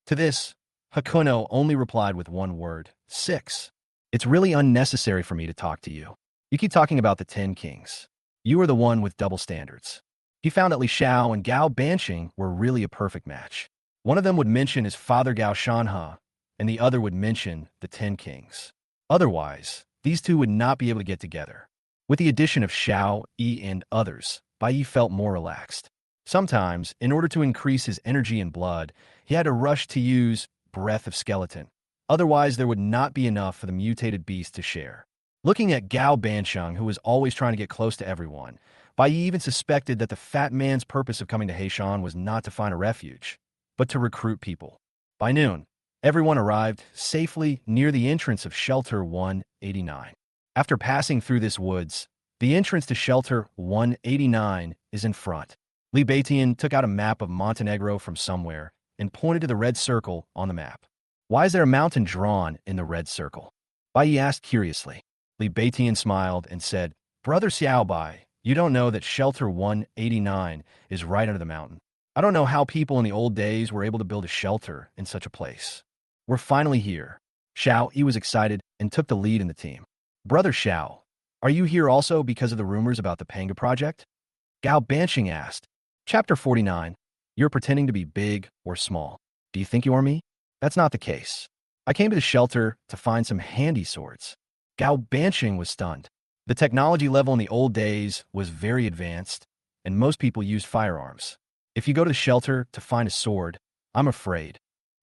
To this, Hakuno only replied with one word, 6. It's really unnecessary for me to talk to you. You keep talking about the 10 kings. You are the one with double standards. He found that Li Xiao and Gao Banqing were really a perfect match. One of them would mention his father Gao Shanhe, and the other would mention the 10 kings. Otherwise, these two would not be able to get together. With the addition of Xiao Yi and others, Bai Yi felt more relaxed. Sometimes, in order to increase his energy and blood, he had to rush to use Breath of Skeleton. Otherwise, there would not be enough for the mutated beast to share. Looking at Gao Banqing, who was always trying to get close to everyone, Bai Yi even suspected that the fat man's purpose of coming to Heishan was not to find a refuge, but to recruit people. By noon, everyone arrived safely near the entrance of Shelter 189. After passing through this woods, the entrance to Shelter 189 is in front. Li Batian took out a map of Montenegro from somewhere and pointed to the red circle on the map. Why is there a mountain drawn in the red circle? Bai Yi asked curiously. Li Batian smiled and said, Brother Xiaobai, you don't know that Shelter 189 is right under the mountain. I don't know how people in the old days were able to build a shelter in such a place. We're finally here. Xiao Yi was excited and took the lead in the team. Brother Xiao, are you here also because of the rumors about the Panga project? Gao Banqing asked. Chapter 49. You're pretending to be big or small. Do you think you are me? That's not the case. I came to the shelter to find some handy swords. Gao Banqing was stunned. The technology level in the old days was very advanced, and most people used firearms. If you go to the shelter to find a sword, I'm afraid.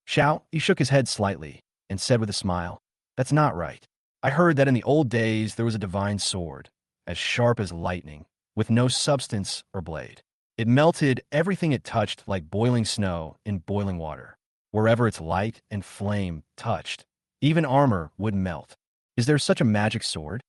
Xiao, he shook his head slightly and said with a smile, That's not right. I heard that in the old days there was a divine sword, as sharp as lightning, with no substance or blade. It melted everything it touched like boiling snow in boiling water. Wherever its light and flame touched, even armor would melt. Is there such a magic sword?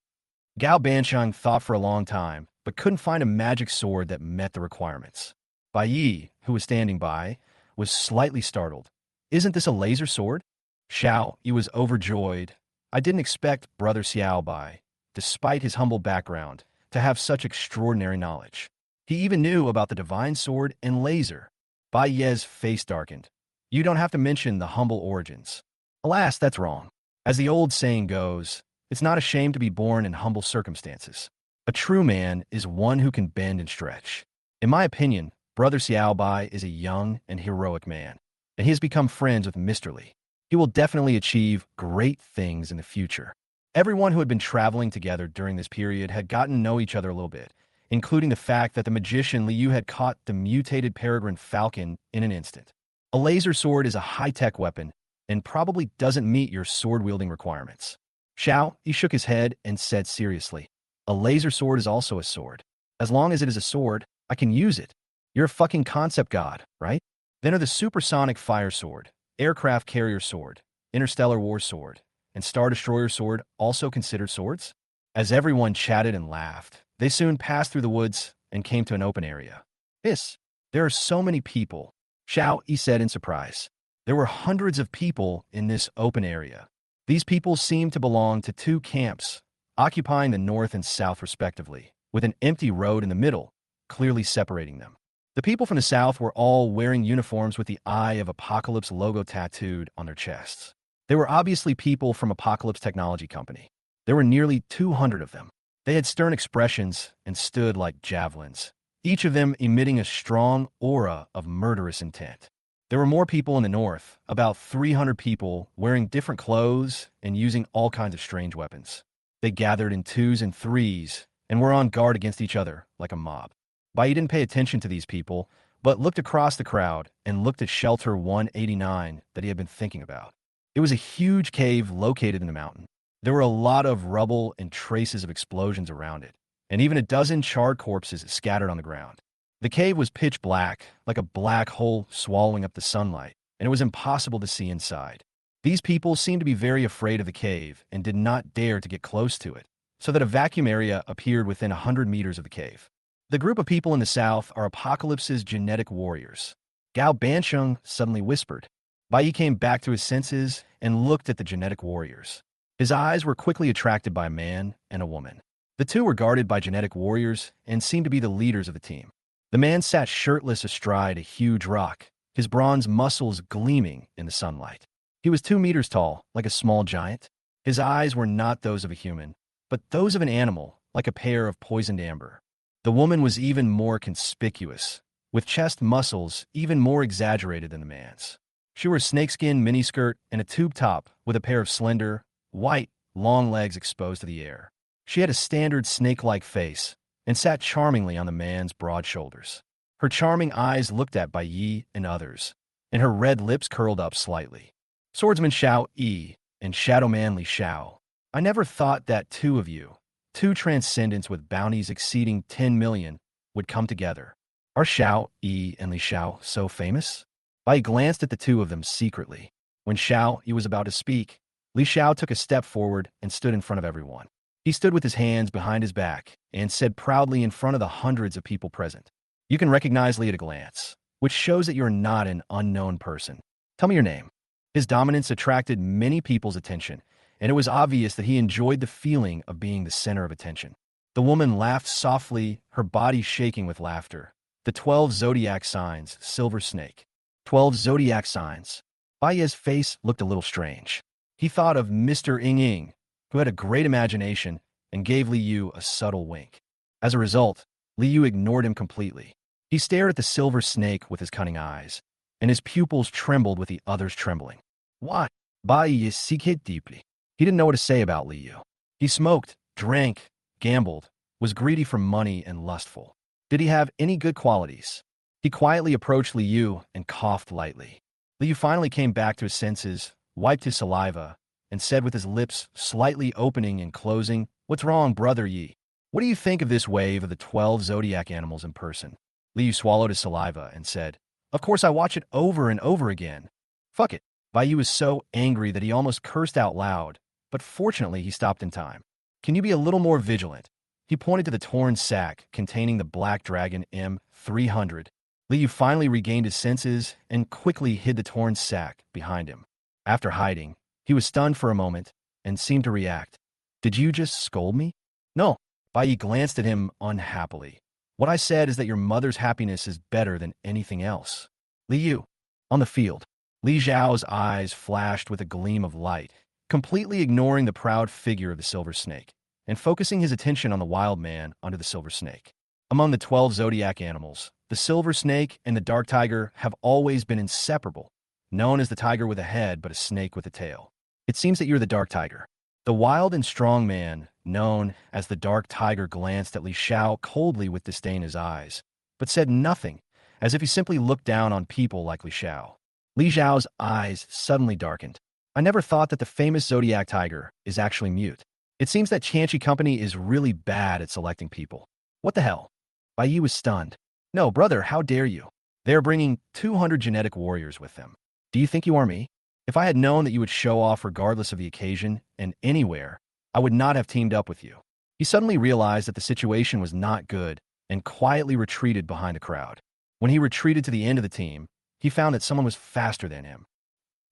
Gao Banqiang thought for a long time, but couldn't find a magic sword that met the requirements. Bai Yi, who was standing by, was slightly startled. Isn't this a laser sword? Xiao Yi was overjoyed. I didn't expect Brother Xiaobai, despite his humble background, to have such extraordinary knowledge. He even knew about the divine sword and laser. Bai Ye's face darkened. You don't have to mention the humble origins. Alas, that's wrong. As the old saying goes, it's not a shame to be born in humble circumstances. A true man is one who can bend and stretch. In my opinion, Brother Xiaobai is a young and heroic man, and he has become friends with Mr. Li. He will definitely achieve great things in the future. Everyone who had been traveling together during this period had gotten to know each other a little bit, including the fact that the magician Liu had caught the mutated peregrine falcon in an instant. A laser sword is a high-tech weapon and probably doesn't meet your sword-wielding requirements. Xiao, he shook his head and said seriously, A laser sword is also a sword. As long as it is a sword, I can use it. You're a fucking concept god, right? Then are the supersonic fire sword, aircraft carrier sword, interstellar war sword, and star destroyer sword also considered swords? As everyone chatted and laughed, they soon passed through the woods and came to an open area. There are so many people, Xiao Yi said in surprise. There were hundreds of people in this open area. These people seemed to belong to two camps, occupying the north and south respectively, with an empty road in the middle, clearly separating them. The people from the south were all wearing uniforms with the Eye of Apocalypse logo tattooed on their chests. They were obviously people from Apocalypse Technology Company. There were nearly 200 of them. They had stern expressions and stood like javelins, each of them emitting a strong aura of murderous intent. There were more people in the north, about 300 people wearing different clothes and using all kinds of strange weapons. They gathered in twos and threes and were on guard against each other like a mob. Bai didn't pay attention to these people, but looked across the crowd and looked at Shelter 189 that he had been thinking about. It was a huge cave located in the mountain. There were a lot of rubble and traces of explosions around it, and even a dozen charred corpses scattered on the ground. The cave was pitch black, like a black hole swallowing up the sunlight, and it was impossible to see inside. These people seemed to be very afraid of the cave and did not dare to get close to it, so that a vacuum area appeared within 100 meters of the cave. The group of people in the south are Apocalypse's genetic warriors. Gao Banqiang suddenly whispered. Bai Yi came back to his senses and looked at the genetic warriors. His eyes were quickly attracted by a man and a woman. The two were guarded by genetic warriors and seemed to be the leaders of the team. The man sat shirtless astride a huge rock, his bronze muscles gleaming in the sunlight. He was 2 meters tall, like a small giant. His eyes were not those of a human, but those of an animal, like a pair of poisoned amber. The woman was even more conspicuous, with chest muscles even more exaggerated than the man's. She wore a snakeskin miniskirt and a tube top with a pair of slender, white, long legs exposed to the air. She had a standard snake-like face and sat charmingly on the man's broad shoulders. Her charming eyes looked at Bai Yi and others, and her red lips curled up slightly. Swordsman Xiao Yi and Shadowman Li Xiao. I never thought that two of you, two transcendents with bounties exceeding 10 million, would come together. Are Xiao Yi and Li Xiao so famous? Bai glanced at the two of them secretly. When Xiao Yi was about to speak, Li Xiao took a step forward and stood in front of everyone. He stood with his hands behind his back and said proudly in front of the hundreds of people present, "You can recognize Li at a glance, which shows that you're not an unknown person. Tell me your name." His dominance attracted many people's attention, and it was obvious that he enjoyed the feeling of being the center of attention. The woman laughed softly, her body shaking with laughter. The 12 zodiac signs, silver snake. 12 zodiac signs. Baiye's face looked a little strange. He thought of Mr. Ying Ying, who had a great imagination and gave Li Yu a subtle wink. As a result, Li Yu ignored him completely. He stared at the silver snake with his cunning eyes, and his pupils trembled with the others trembling. Why? Baiye seeked deeply. He didn't know what to say about Li Yu. He smoked, drank, gambled, was greedy for money and lustful. Did he have any good qualities? He quietly approached Li Yu and coughed lightly. Li Yu finally came back to his senses, wiped his saliva, and said with his lips slightly opening and closing, "What's wrong, brother Yi? What do you think of this wave of the 12 zodiac animals in person?" Li Yu swallowed his saliva and said, "Of course I watch it over and over again. Fuck it." Bai Yu was so angry that he almost cursed out loud, but fortunately he stopped in time. "Can you be a little more vigilant?" He pointed to the torn sack containing the Black Dragon M300. Li Yu finally regained his senses and quickly hid the torn sack behind him. After hiding, he was stunned for a moment and seemed to react. "Did you just scold me?" "No." Bai Yi glanced at him unhappily. "What I said is that your mother's happiness is better than anything else." Li Yu. On the field, Li Zhao's eyes flashed with a gleam of light, completely ignoring the proud figure of the silver snake, and focusing his attention on the wild man under the silver snake. Among the 12 zodiac animals, the silver snake and the dark tiger have always been inseparable, known as the tiger with a head but a snake with a tail. "It seems that you're the dark tiger." The wild and strong man, known as the dark tiger, glanced at Li Xiao coldly with disdain in his eyes, but said nothing, as if he simply looked down on people like Li Xiao. Li Xiao's eyes suddenly darkened. "I never thought that the famous zodiac tiger is actually mute. It seems that Qianqi Company is really bad at selecting people." "What the hell?" Bai Yi was stunned. "No, brother, how dare you? They are bringing 200 genetic warriors with them. Do you think you are me? If I had known that you would show off regardless of the occasion and anywhere, I would not have teamed up with you." He suddenly realized that the situation was not good and quietly retreated behind a crowd. When he retreated to the end of the team, he found that someone was faster than him.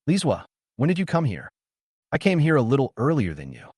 "Li Zua, when did you come here?" "I came here a little earlier than you."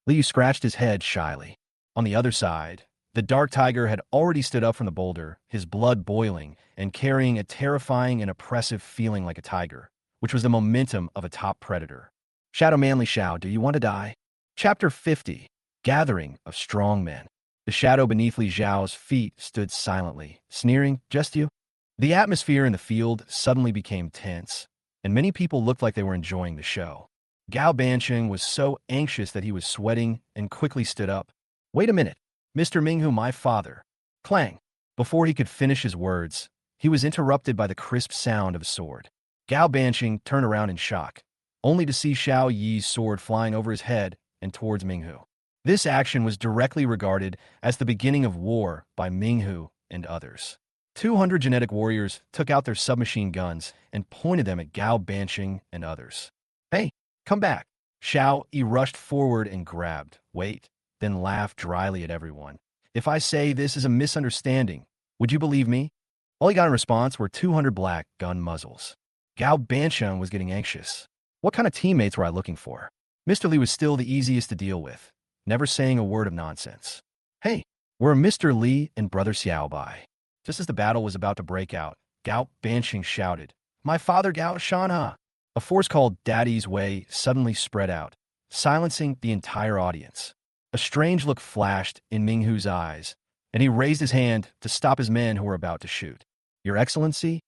Li Yu scratched his head shyly. On the other side, the dark tiger had already stood up from the boulder, his blood boiling and carrying a terrifying and oppressive feeling like a tiger, which was the momentum of a top predator. "Shadow Man Li Xiao, do you want to die?" Chapter 50. Gathering of Strong Men. The shadow beneath Li Xiao's feet stood silently, sneering, "Just you?" The atmosphere in the field suddenly became tense, and many people looked like they were enjoying the show. Gao Bansheng was so anxious that he was sweating and quickly stood up. "Wait a minute, Mr. Minghu, my father." Clang! Before he could finish his words, he was interrupted by the crisp sound of a sword. Gao Bansheng turned around in shock, only to see Xiao Yi's sword flying over his head and towards Minghu. This action was directly regarded as the beginning of war by Minghu and others. 200 genetic warriors took out their submachine guns and pointed them at Gao Bansheng and others. "Hey, come back." Xiao Yi rushed forward and grabbed, "Wait," then laughed dryly at everyone. "If I say this is a misunderstanding, would you believe me?" All he got in response were 200 black gun muzzles. Gao Bansheng was getting anxious. What kind of teammates were I looking for? Mr. Li was still the easiest to deal with, never saying a word of nonsense. "Hey, we're Mr. Li and Brother Xiaobai." Just as the battle was about to break out, Gao Bansheng shouted, "My father Gao Shanha!" A force called Daddy's Way suddenly spread out, silencing the entire audience. A strange look flashed in Minghu's eyes, and he raised his hand to stop his men who were about to shoot. "Your Excellency?"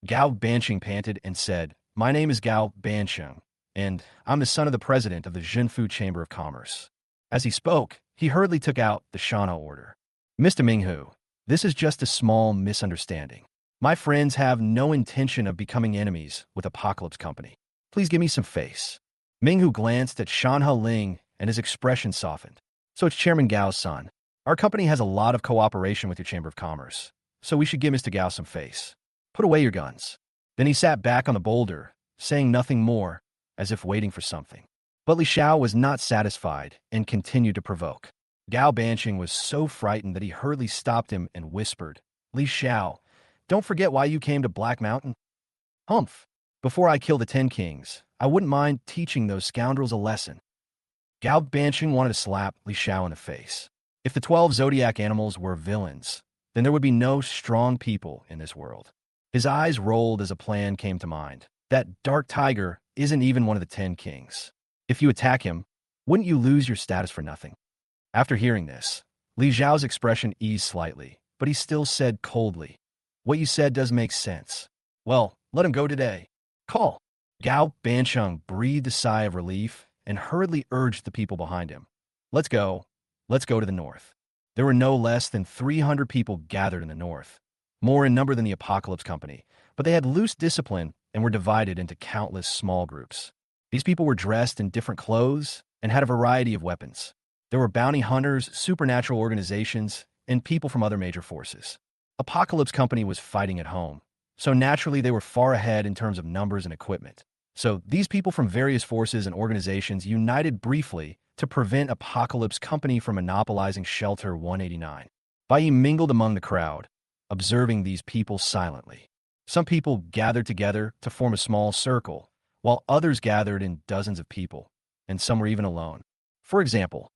Gao Bansheng panted and said, "My name is Gao Bansheng, and I'm the son of the president of the Zhenfu Chamber of Commerce." As he spoke, he hurriedly took out the Shana order. "Mr. Minghu, this is just a small misunderstanding. My friends have no intention of becoming enemies with Apocalypse Company. Please give me some face." Minghu glanced at Shanha Ling, and his expression softened. "So it's Chairman Gao's son. Our company has a lot of cooperation with your Chamber of Commerce, so we should give Mr. Gao some face. Put away your guns." Then he sat back on the boulder, saying nothing more, as if waiting for something. But Li Xiao was not satisfied and continued to provoke. Gao Banqing was so frightened that he hurriedly stopped him and whispered, Li Xiao, don't forget why you came to Black Mountain. Humph! Before I kill the 10 kings, I wouldn't mind teaching those scoundrels a lesson. Gao Banqing wanted to slap Li Xiao in the face. If the 12 zodiac animals were villains, then there would be no strong people in this world. His eyes rolled as a plan came to mind. That dark tiger isn't even one of the 10 kings. If you attack him, wouldn't you lose your status for nothing? After hearing this, Li Xiao's expression eased slightly, but he still said coldly, what you said does make sense. Well, let him go today. Call. Gao Banqing breathed a sigh of relief and hurriedly urged the people behind him. Let's go. Let's go to the north. There were no less than 300 people gathered in the north, more in number than the Apocalypse Company, but they had loose discipline and were divided into countless small groups. These people were dressed in different clothes and had a variety of weapons. There were bounty hunters, supernatural organizations, and people from other major forces. Apocalypse Company was fighting at home, so naturally they were far ahead in terms of numbers and equipment. So these people from various forces and organizations united briefly to prevent Apocalypse Company from monopolizing Shelter 189. Bai Yi mingled among the crowd, observing these people silently. Some people gathered together to form a small circle, while others gathered in dozens of people, and some were even alone. For example,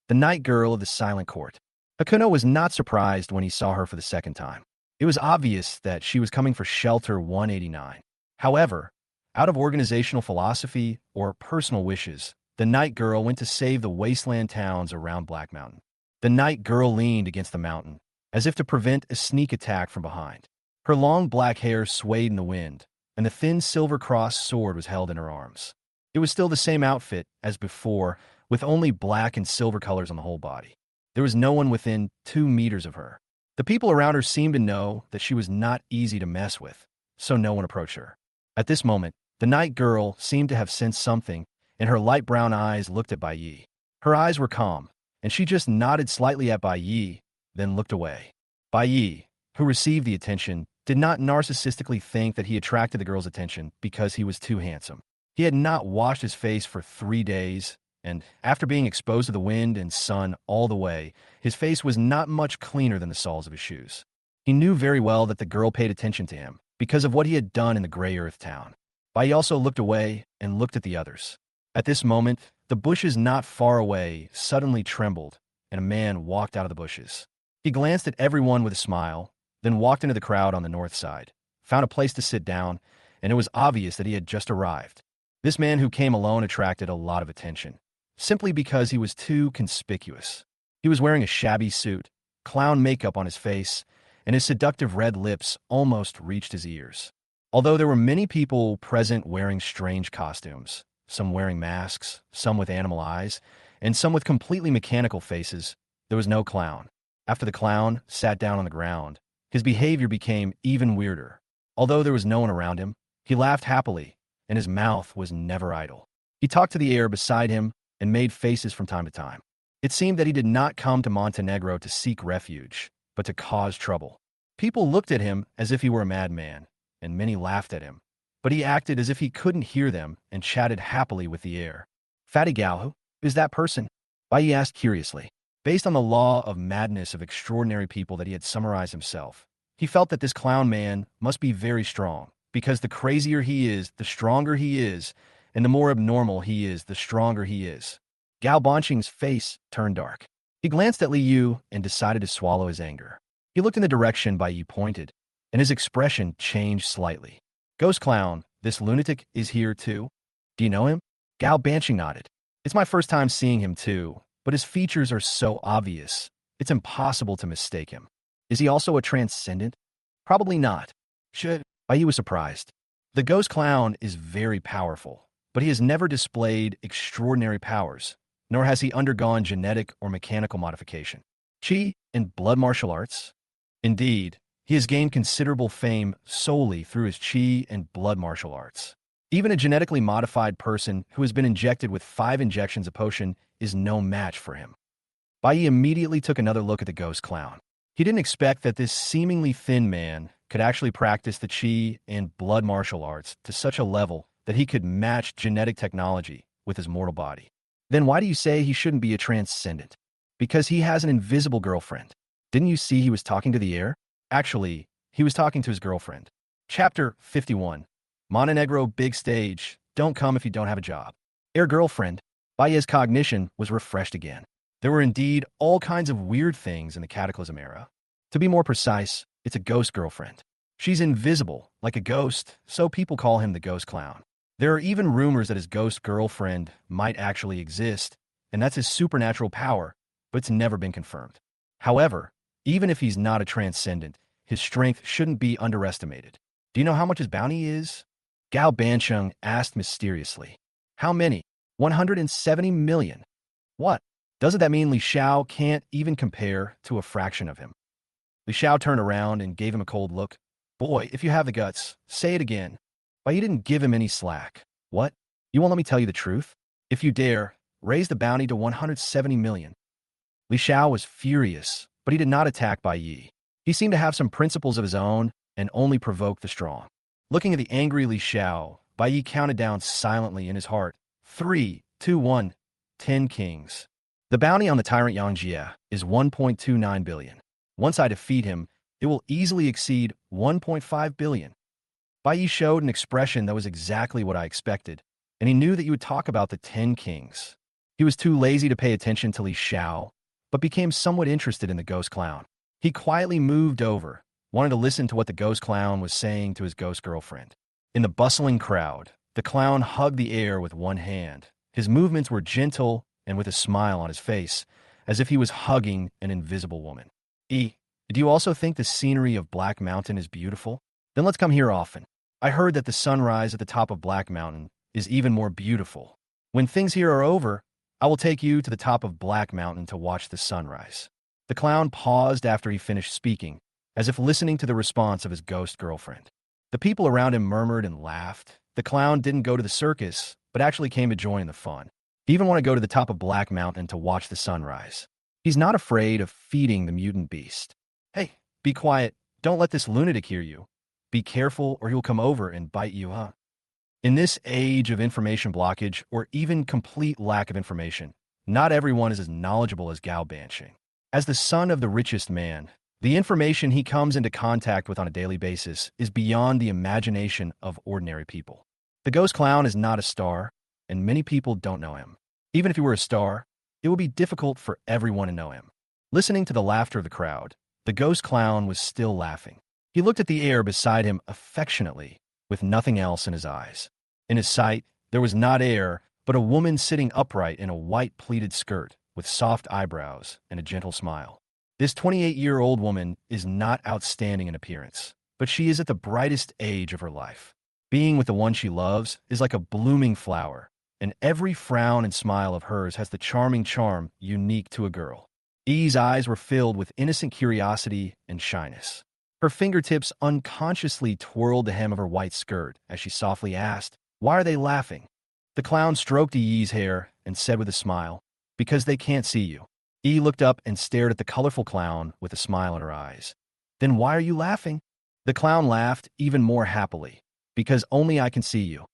the night girl of the silent court. Hakuno was not surprised when he saw her for the second time. It was obvious that she was coming for Shelter 189. However, out of organizational philosophy or personal wishes, the night girl went to save the wasteland towns around Black Mountain. The night girl leaned against the mountain, as if to prevent a sneak attack from behind. Her long black hair swayed in the wind, and the thin silver cross sword was held in her arms. It was still the same outfit as before, with only black and silver colors on the whole body. There was no one within 2 meters of her. The people around her seemed to know that she was not easy to mess with, so no one approached her. At this moment, the night girl seemed to have sensed something, and her light brown eyes looked at Bai Yi. Her eyes were calm, and she just nodded slightly at Bai Yi, then looked away. Bai Yi, who received the attention, did not narcissistically think that he attracted the girl's attention because he was too handsome. He had not washed his face for 3 days, and after being exposed to the wind and sun all the way, his face was not much cleaner than the soles of his shoes. He knew very well that the girl paid attention to him because of what he had done in the Gray Earth town. Bai Yi also looked away and looked at the others. At this moment, the bushes not far away suddenly trembled, and a man walked out of the bushes. He glanced at everyone with a smile, then walked into the crowd on the north side, found a place to sit down, and it was obvious that he had just arrived. This man who came alone attracted a lot of attention, simply because he was too conspicuous. He was wearing a shabby suit, clown makeup on his face, and his seductive red lips almost reached his ears. Although there were many people present wearing strange costumes, some wearing masks, some with animal eyes, and some with completely mechanical faces, there was no clown. After the clown sat down on the ground, his behavior became even weirder. Although there was no one around him, he laughed happily, and his mouth was never idle. He talked to the air beside him and made faces from time to time. It seemed that he did not come to Montenegro to seek refuge, but to cause trouble. People looked at him as if he were a madman, and many laughed at him. But he acted as if he couldn't hear them and chatted happily with the air. Fatty Gao, who is that person? Bai Yi asked curiously. Based on the law of madness of extraordinary people that he had summarized himself, he felt that this clown man must be very strong, because the crazier he is, the stronger he is, and the more abnormal he is, the stronger he is. Gao Banqing's face turned dark. He glanced at Li Yu and decided to swallow his anger. He looked in the direction Bai Yi pointed, and his expression changed slightly. Ghost Clown, this lunatic is here too? Do you know him? Gao Banqing nodded. It's my first time seeing him too, but his features are so obvious, it's impossible to mistake him. Is he also a transcendent? Probably not. Bai Yi was surprised. The Ghost Clown is very powerful, but he has never displayed extraordinary powers, nor has he undergone genetic or mechanical modification. Qi and blood martial arts? Indeed, he has gained considerable fame solely through his Qi and blood martial arts. Even a genetically modified person who has been injected with 5 injections of potion is no match for him. Bai Yi immediately took another look at the Ghost Clown. He didn't expect that this seemingly thin man could actually practice the qi and blood martial arts to such a level that he could match genetic technology with his mortal body. Then why do you say he shouldn't be a transcendent? Because he has an invisible girlfriend. Didn't you see he was talking to the air? Actually, he was talking to his girlfriend. Chapter 51. Montenegro Big Stage. Don't come if you don't have a job. Air girlfriend. Baye's cognition was refreshed again. There were indeed all kinds of weird things in the Cataclysm era. To be more precise, it's a ghost girlfriend. She's invisible, like a ghost, so people call him the ghost clown. There are even rumors that his ghost girlfriend might actually exist, and that's his supernatural power, but it's never been confirmed. However, even if he's not a transcendent, his strength shouldn't be underestimated. Do you know how much his bounty is? Gao Bansheng asked mysteriously. How many? 170 million. What? Doesn't that mean Li Xiao can't even compare to a fraction of him? Li Xiao turned around and gave him a cold look. Boy, if you have the guts, say it again. But you didn't give him any slack. What? You won't let me tell you the truth? If you dare, raise the bounty to 170 million. Li Xiao was furious, but he did not attack Bai Yi. He seemed to have some principles of his own and only provoked the strong. Looking at the angry Li Xiao, Bai Yi counted down silently in his heart. 3, 2, 1, 10 kings. The bounty on the tyrant Yang Jie is 1.29 billion. Once I defeat him, it will easily exceed 1.5 billion. Bai Yi showed an expression that was exactly what I expected, and he knew that you would talk about the 10 kings. He was too lazy to pay attention to Li Xiao, but became somewhat interested in the ghost clown. He quietly moved over, wanted to listen to what the ghost clown was saying to his ghost girlfriend. In the bustling crowd, the clown hugged the air with one hand. His movements were gentle and with a smile on his face, as if he was hugging an invisible woman. Do you also think the scenery of Black Mountain is beautiful? Then let's come here often. I heard that the sunrise at the top of Black Mountain is even more beautiful. When things here are over, I will take you to the top of Black Mountain to watch the sunrise. The clown paused after he finished speaking, as if listening to the response of his ghost girlfriend. The people around him murmured and laughed. The clown didn't go to the circus, but actually came to join in the fun. He even wanted to go to the top of Black Mountain to watch the sunrise. He's not afraid of feeding the mutant beast. Hey, be quiet. Don't let this lunatic hear you. Be careful or he'll come over and bite you, huh? In this age of information blockage or even complete lack of information, not everyone is as knowledgeable as Gao Bansheng. As the son of the richest man, the information he comes into contact with on a daily basis is beyond the imagination of ordinary people. The ghost clown is not a star, and many people don't know him. Even if he were a star, it would be difficult for everyone to know him. Listening to the laughter of the crowd, the ghost clown was still laughing. He looked at the air beside him affectionately, with nothing else in his eyes. In his sight, there was not air, but a woman sitting upright in a white pleated skirt, with soft eyebrows and a gentle smile. This 28-year-old woman is not outstanding in appearance, but she is at the brightest age of her life. Being with the one she loves is like a blooming flower, and every frown and smile of hers has the charming charm unique to a girl. E's eyes were filled with innocent curiosity and shyness. Her fingertips unconsciously twirled the hem of her white skirt as she softly asked, "Why are they laughing?" The clown stroked Yi's hair and said with a smile, "Because they can't see you." Yi looked up and stared at the colorful clown with a smile in her eyes. "Then why are you laughing?" The clown laughed even more happily. "Because only I can see you."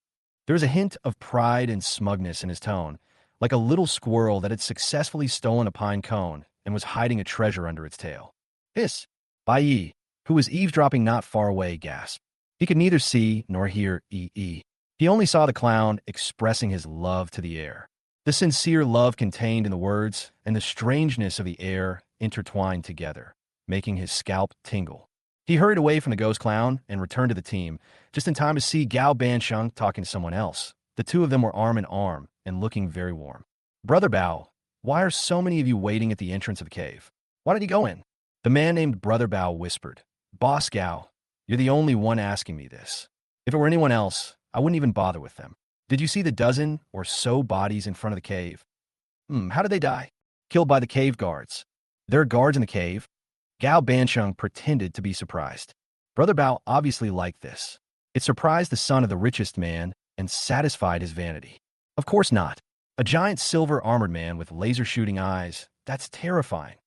There was a hint of pride and smugness in his tone, like a little squirrel that had successfully stolen a pine cone and was hiding a treasure under its tail. Hiss! Bai Yi, who was eavesdropping not far away, gasped. He could neither see nor hear Yi. He only saw the clown expressing his love to the air. The sincere love contained in the words and the strangeness of the air intertwined together, making his scalp tingle. He hurried away from the ghost clown and returned to the team, just in time to see Gao Bansheng talking to someone else. The two of them were arm in arm and looking very warm. "Brother Bao, why are so many of you waiting at the entrance of the cave? Why did he go in?" The man named Brother Bao whispered. "Boss Gao, you're the only one asking me this. If it were anyone else, I wouldn't even bother with them. Did you see the dozen or so bodies in front of the cave? How did they die? Killed by the cave guards. There are guards in the cave?" Gao Bansheng pretended to be surprised. Brother Bao obviously liked this. It surprised the son of the richest man and satisfied his vanity. Of course not. A giant silver-armored man with laser-shooting eyes, that's terrifying.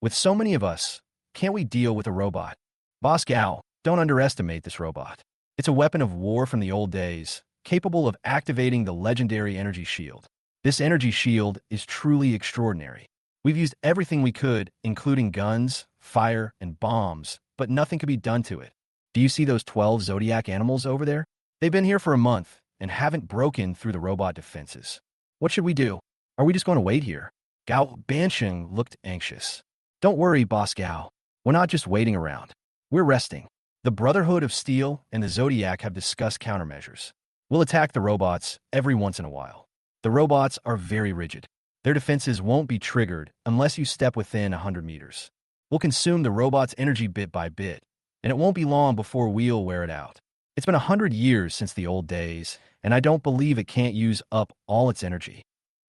With so many of us, can't we deal with a robot? Boss Gao, Don't underestimate this robot. It's a weapon of war from the old days, capable of activating the legendary energy shield. This energy shield is truly extraordinary. We've used everything we could, including guns, fire, and bombs, but nothing could be done to it. Do you see those 12 zodiac animals over there? They've been here for a month and haven't broken through the robot defenses. What should we do? Are we just going to wait here? Gao Bansheng looked anxious. Don't worry, Boss Gao. We're not just waiting around. We're resting. The Brotherhood of Steel and the Zodiac have discussed countermeasures. We'll attack the robots every once in a while. The robots are very rigid. Their defenses won't be triggered unless you step within 100 meters. We'll consume the robot's energy bit by bit, and it won't be long before we'll wear it out. It's been 100 years since the old days, and I don't believe it can't use up all its energy.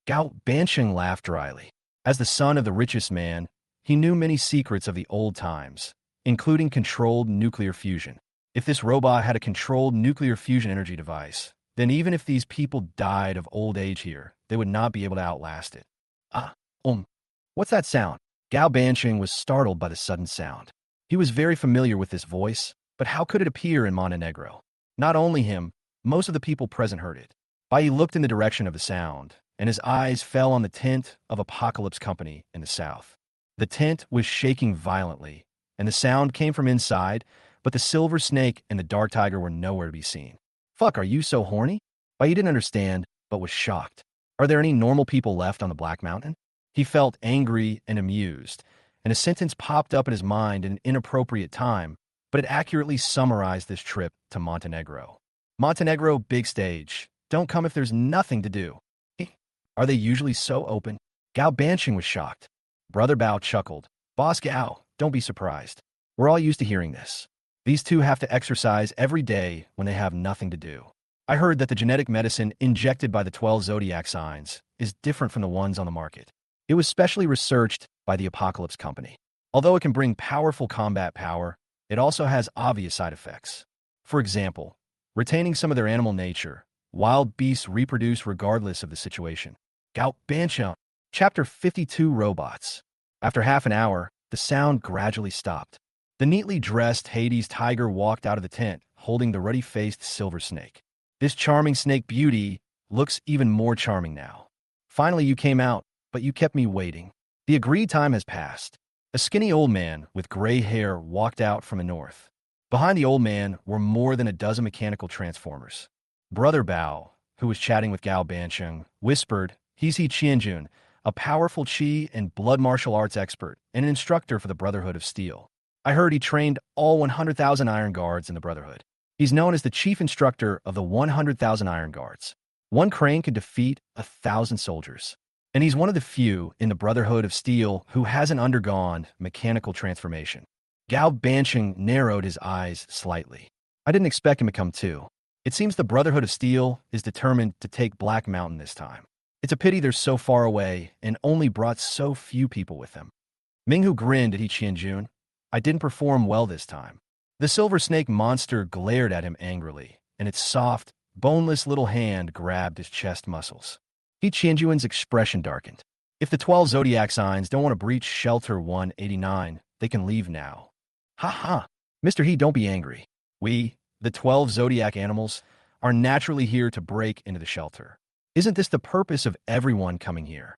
Gao Bansheng laughed dryly. As the son of the richest man, he knew many secrets of the old times, including controlled nuclear fusion. If this robot had a controlled nuclear fusion energy device, then even if these people died of old age here, they would not be able to outlast it. What's that sound? Gao Bansheng was startled by the sudden sound. He was very familiar with this voice, but how could it appear in Montenegro? Not only him, most of the people present heard it. Bai looked in the direction of the sound, and his eyes fell on the tent of Apocalypse Company in the south. The tent was shaking violently, and the sound came from inside, but the Silver Snake and the Dark Tiger were nowhere to be seen. Fuck, are you so horny? Bai didn't understand, but was shocked. Are there any normal people left on the Black Mountain? He felt angry and amused, and a sentence popped up in his mind at an inappropriate time, but it accurately summarized this trip to Montenegro. Montenegro, big stage. Don't come if there's nothing to do. Are they usually so open? Gao Bansheng was shocked. Brother Bao chuckled. Boss Gao, don't be surprised. We're all used to hearing this. These two have to exercise every day when they have nothing to do. I heard that the genetic medicine injected by the 12 zodiac signs is different from the ones on the market. It was specially researched by the Apocalypse Company. Although it can bring powerful combat power, it also has obvious side effects. For example, retaining some of their animal nature, wild beasts reproduce regardless of the situation. Gao Bansheng, Chapter 52 Robots. After half an hour, the sound gradually stopped. The neatly dressed Hades tiger walked out of the tent, holding the ruddy-faced Silver Snake. This charming snake beauty looks even more charming now. Finally, you came out, but you kept me waiting. The agreed time has passed. A skinny old man with gray hair walked out from the north. Behind the old man were more than a dozen mechanical transformers. Brother Bao, who was chatting with Gao Bansheng, whispered, "He's He Qianjun, a powerful Qi and blood martial arts expert and an instructor for the Brotherhood of Steel. I heard he trained all 100,000 Iron Guards in the Brotherhood. He's known as the chief instructor of the 100,000 Iron Guards. One crane could defeat 1,000 soldiers. And he's one of the few in the Brotherhood of Steel who hasn't undergone mechanical transformation." Gao Bansheng narrowed his eyes slightly. I didn't expect him to come too. It seems the Brotherhood of Steel is determined to take Black Mountain this time. It's a pity they're so far away and only brought so few people with them. Minghu grinned at He Qianjun. I didn't perform well this time. The Silver Snake monster glared at him angrily, and its soft, boneless little hand grabbed his chest muscles. He Qianjun's expression darkened. If the 12 zodiac signs don't want to breach Shelter 189, they can leave now. Ha ha! Mr. He, don't be angry. We, the 12 zodiac animals, are naturally here to break into the shelter. Isn't this the purpose of everyone coming here?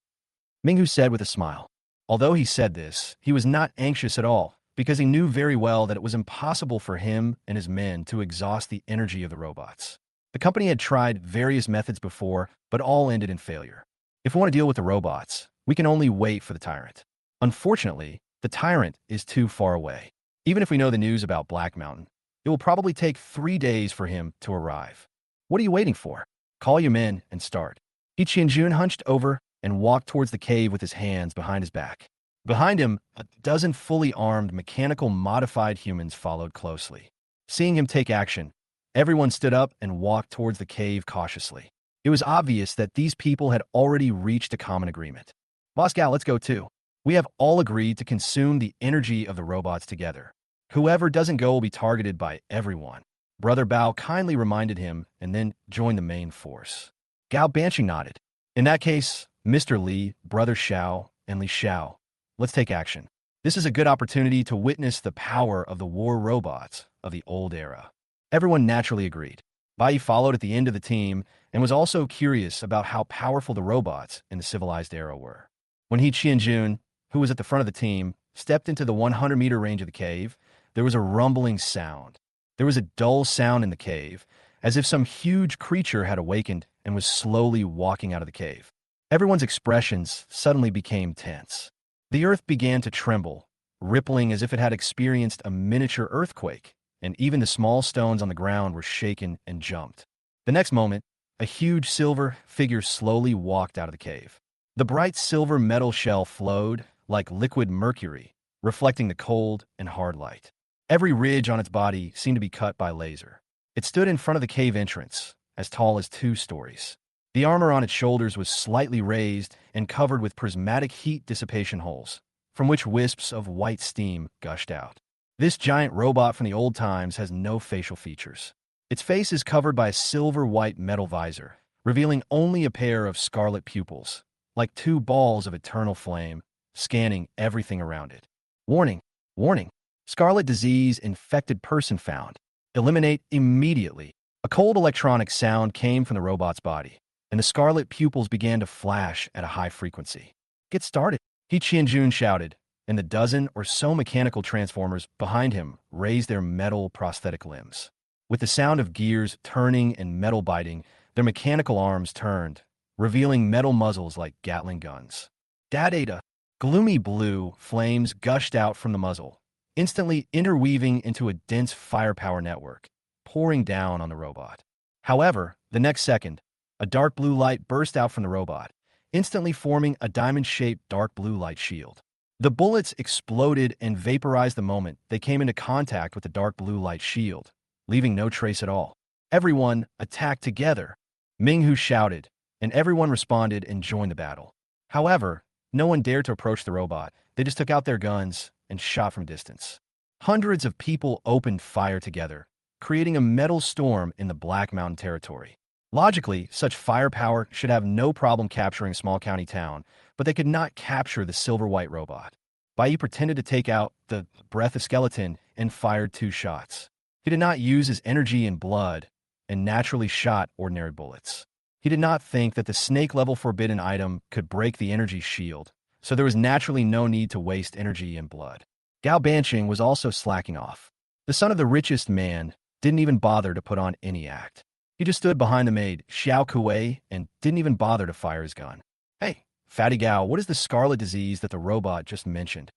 Minghu said with a smile. Although he said this, he was not anxious at all, because he knew very well that it was impossible for him and his men to exhaust the energy of the robots. The company had tried various methods before, but all ended in failure. If we want to deal with the robots, we can only wait for the tyrant. Unfortunately, the tyrant is too far away. Even if we know the news about Black Mountain, it will probably take 3 days for him to arrive. What are you waiting for? Call your men and start. He Qianjun hunched over and walked towards the cave with his hands behind his back. Behind him, a dozen fully armed mechanical modified humans followed closely. Seeing him take action, everyone stood up and walked towards the cave cautiously. It was obvious that these people had already reached a common agreement. Boss Gao, let's go too. We have all agreed to consume the energy of the robots together. Whoever doesn't go will be targeted by everyone. Brother Bao kindly reminded him and then joined the main force. Gao Bansheng nodded. In that case, Mr. Li, Brother Xiao, and Li Xiao, let's take action. This is a good opportunity to witness the power of the war robots of the old era. Everyone naturally agreed. Bai followed at the end of the team and was also curious about how powerful the robots in the civilized era were. When He Qianjun, who was at the front of the team, stepped into the 100-meter range of the cave, there was a rumbling sound. There was a dull sound in the cave, as if some huge creature had awakened and was slowly walking out of the cave. Everyone's expressions suddenly became tense. The earth began to tremble, rippling as if it had experienced a miniature earthquake, and even the small stones on the ground were shaken and jumped. The next moment, a huge silver figure slowly walked out of the cave. The bright silver metal shell flowed like liquid mercury, reflecting the cold and hard light. Every ridge on its body seemed to be cut by laser. It stood in front of the cave entrance, as tall as 2 stories. The armor on its shoulders was slightly raised and covered with prismatic heat dissipation holes, from which wisps of white steam gushed out. This giant robot from the old times has no facial features. Its face is covered by a silver-white metal visor, revealing only a pair of scarlet pupils, like 2 balls of eternal flame, scanning everything around it. Warning! Warning! Scarlet disease infected person found. Eliminate immediately. A cold electronic sound came from the robot's body, and the scarlet pupils began to flash at a high frequency. Get started, He Qianjun shouted, and the dozen or so mechanical transformers behind him raised their metal prosthetic limbs. With the sound of gears turning and metal biting, their mechanical arms turned, revealing metal muzzles like Gatling guns. Data! Gloomy blue flames gushed out from the muzzle, instantly interweaving into a dense firepower network, pouring down on the robot. However, the next second, a dark blue light burst out from the robot, instantly forming a diamond-shaped dark blue light shield. The bullets exploded and vaporized the moment they came into contact with the dark blue light shield, leaving no trace at all. Everyone attacked together, Minghu shouted, and everyone responded and joined the battle. However, no one dared to approach the robot. They just took out their guns and shot from distance. Hundreds of people opened fire together, creating a metal storm in the Black Mountain territory. Logically, such firepower should have no problem capturing a small county town, but they could not capture the silver-white robot. Bai pretended to take out the breath of skeleton and fired 2 shots. He did not use his energy and blood and naturally shot ordinary bullets. He did not think that the snake-level forbidden item could break the energy shield, so there was naturally no need to waste energy and blood. Gao Banqing was also slacking off. The son of the richest man didn't even bother to put on any act. He just stood behind the maid, Xiao Kuei, and didn't even bother to fire his gun. Hey, Fatty Gao, what is the scarlet disease that the robot just mentioned?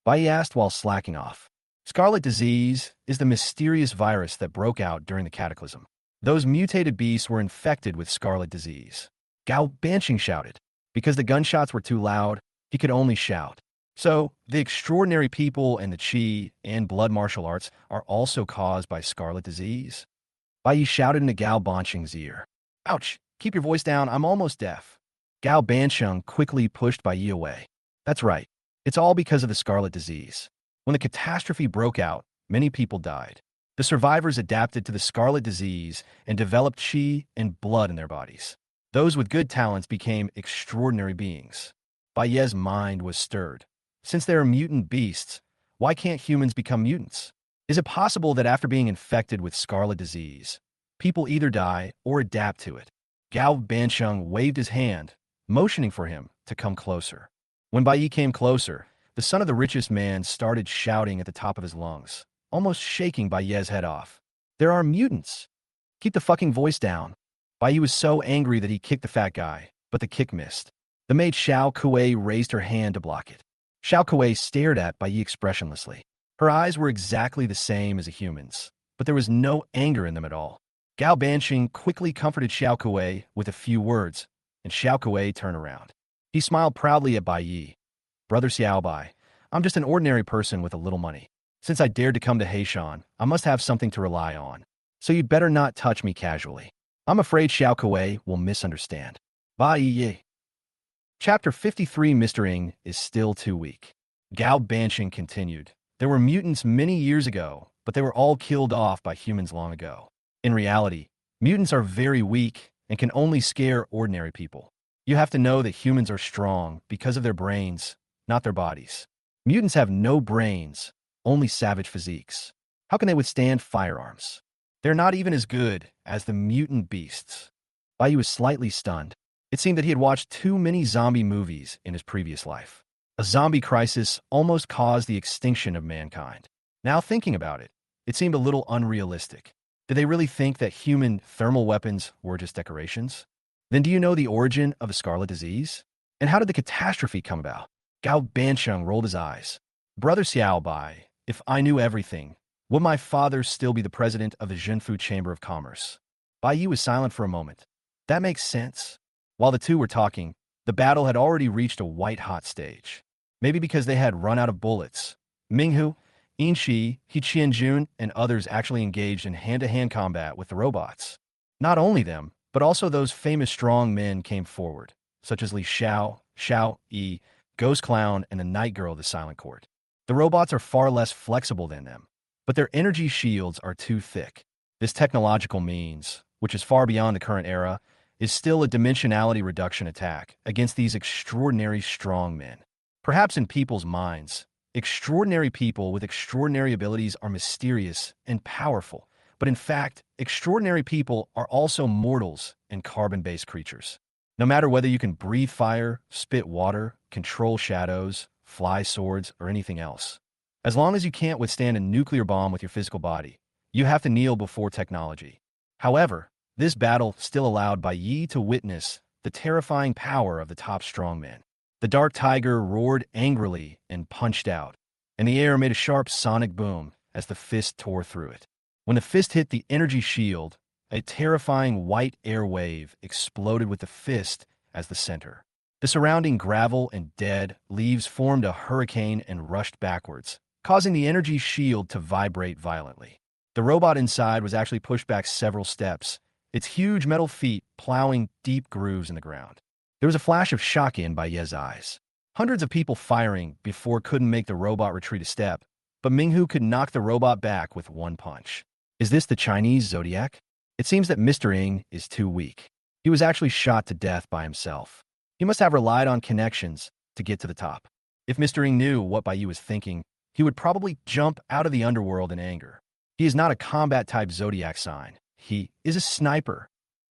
Bai asked while slacking off. Scarlet disease is the mysterious virus that broke out during the cataclysm. Those mutated beasts were infected with scarlet disease. Gao Banqing shouted. Because the gunshots were too loud, he could only shout. So, the extraordinary people and the qi and blood martial arts are also caused by scarlet disease? Bai shouted into Gao Banqing's ear. Ouch! Keep your voice down, I'm almost deaf. Gao Banqing quickly pushed Bai away. That's right. It's all because of the scarlet disease. When the catastrophe broke out, many people died. The survivors adapted to the scarlet disease and developed qi and blood in their bodies. Those with good talents became extraordinary beings. Bai's mind was stirred. Since they are mutant beasts, why can't humans become mutants? Is it possible that after being infected with scarlet disease, people either die or adapt to it? Gao Banqing waved his hand, motioning for him to come closer. When Bai came closer, the son of the richest man started shouting at the top of his lungs, almost shaking Bai's head off. There are mutants! Keep the fucking voice down. Bai was so angry that he kicked the fat guy, but the kick missed. The maid Xiao Kuei raised her hand to block it. Xiao Kuei stared at Bai expressionlessly. Her eyes were exactly the same as a human's, but there was no anger in them at all. Gao Banqing quickly comforted Xiao Kuei with a few words, and Xiao Kuei turned around. He smiled proudly at Bai. Brother Xiao Bai, I'm just an ordinary person with a little money. Since I dared to come to Heishan, I must have something to rely on. So you'd better not touch me casually. I'm afraid Xiao Kuei will misunderstand. Bai. Chapter 53 Mr. Ing is still too weak. Gao Banqing continued. There were mutants many years ago, but they were all killed off by humans long ago. In reality, mutants are very weak and can only scare ordinary people. You have to know that humans are strong because of their brains, not their bodies. Mutants have no brains, only savage physiques. How can they withstand firearms? They're not even as good as the mutant beasts. Bai was slightly stunned. It seemed that he had watched too many zombie movies in his previous life. A zombie crisis almost caused the extinction of mankind. Now thinking about it, it seemed a little unrealistic. Did they really think that human thermal weapons were just decorations? Then do you know the origin of the scarlet disease? And how did the catastrophe come about? Gao Bancheng rolled his eyes. Brother Xiao Bai, if I knew everything, would my father still be the president of the Zhenfu Chamber of Commerce? Bai Yi was silent for a moment. That makes sense. While the two were talking, the battle had already reached a white-hot stage. Maybe because they had run out of bullets. Minghu, Inshi, He Qianjun, and others actually engaged in hand-to-hand combat with the robots. Not only them, but also those famous strong men came forward, such as Li Xiao, Xiao Yi, Ghost Clown, and the Night Girl of the Silent Court. The robots are far less flexible than them, but their energy shields are too thick. This technological means, which is far beyond the current era, is still a dimensionality reduction attack against these extraordinary strong men. Perhaps in people's minds, extraordinary people with extraordinary abilities are mysterious and powerful, but in fact, extraordinary people are also mortals and carbon-based creatures. No matter whether you can breathe fire, spit water, control shadows, fly swords, or anything else. As long as you can't withstand a nuclear bomb with your physical body, you have to kneel before technology. However, this battle still allowed Bai Yi to witness the terrifying power of the top strongman. The dark tiger roared angrily and punched out, and the air made a sharp sonic boom as the fist tore through it. When the fist hit the energy shield, a terrifying white air wave exploded with the fist as the center. The surrounding gravel and dead leaves formed a hurricane and rushed backwards, causing the energy shield to vibrate violently. The robot inside was actually pushed back several steps, its huge metal feet plowing deep grooves in the ground. There was a flash of shock in Bai Ye's eyes. Hundreds of people firing before couldn't make the robot retreat a step, but Minghu could knock the robot back with one punch. Is this the Chinese Zodiac? It seems that Mr. Ing is too weak. He was actually shot to death by himself. He must have relied on connections to get to the top. If Mr. Ing knew what Bai Yi was thinking, he would probably jump out of the underworld in anger. He is not a combat-type Zodiac sign. He is a sniper.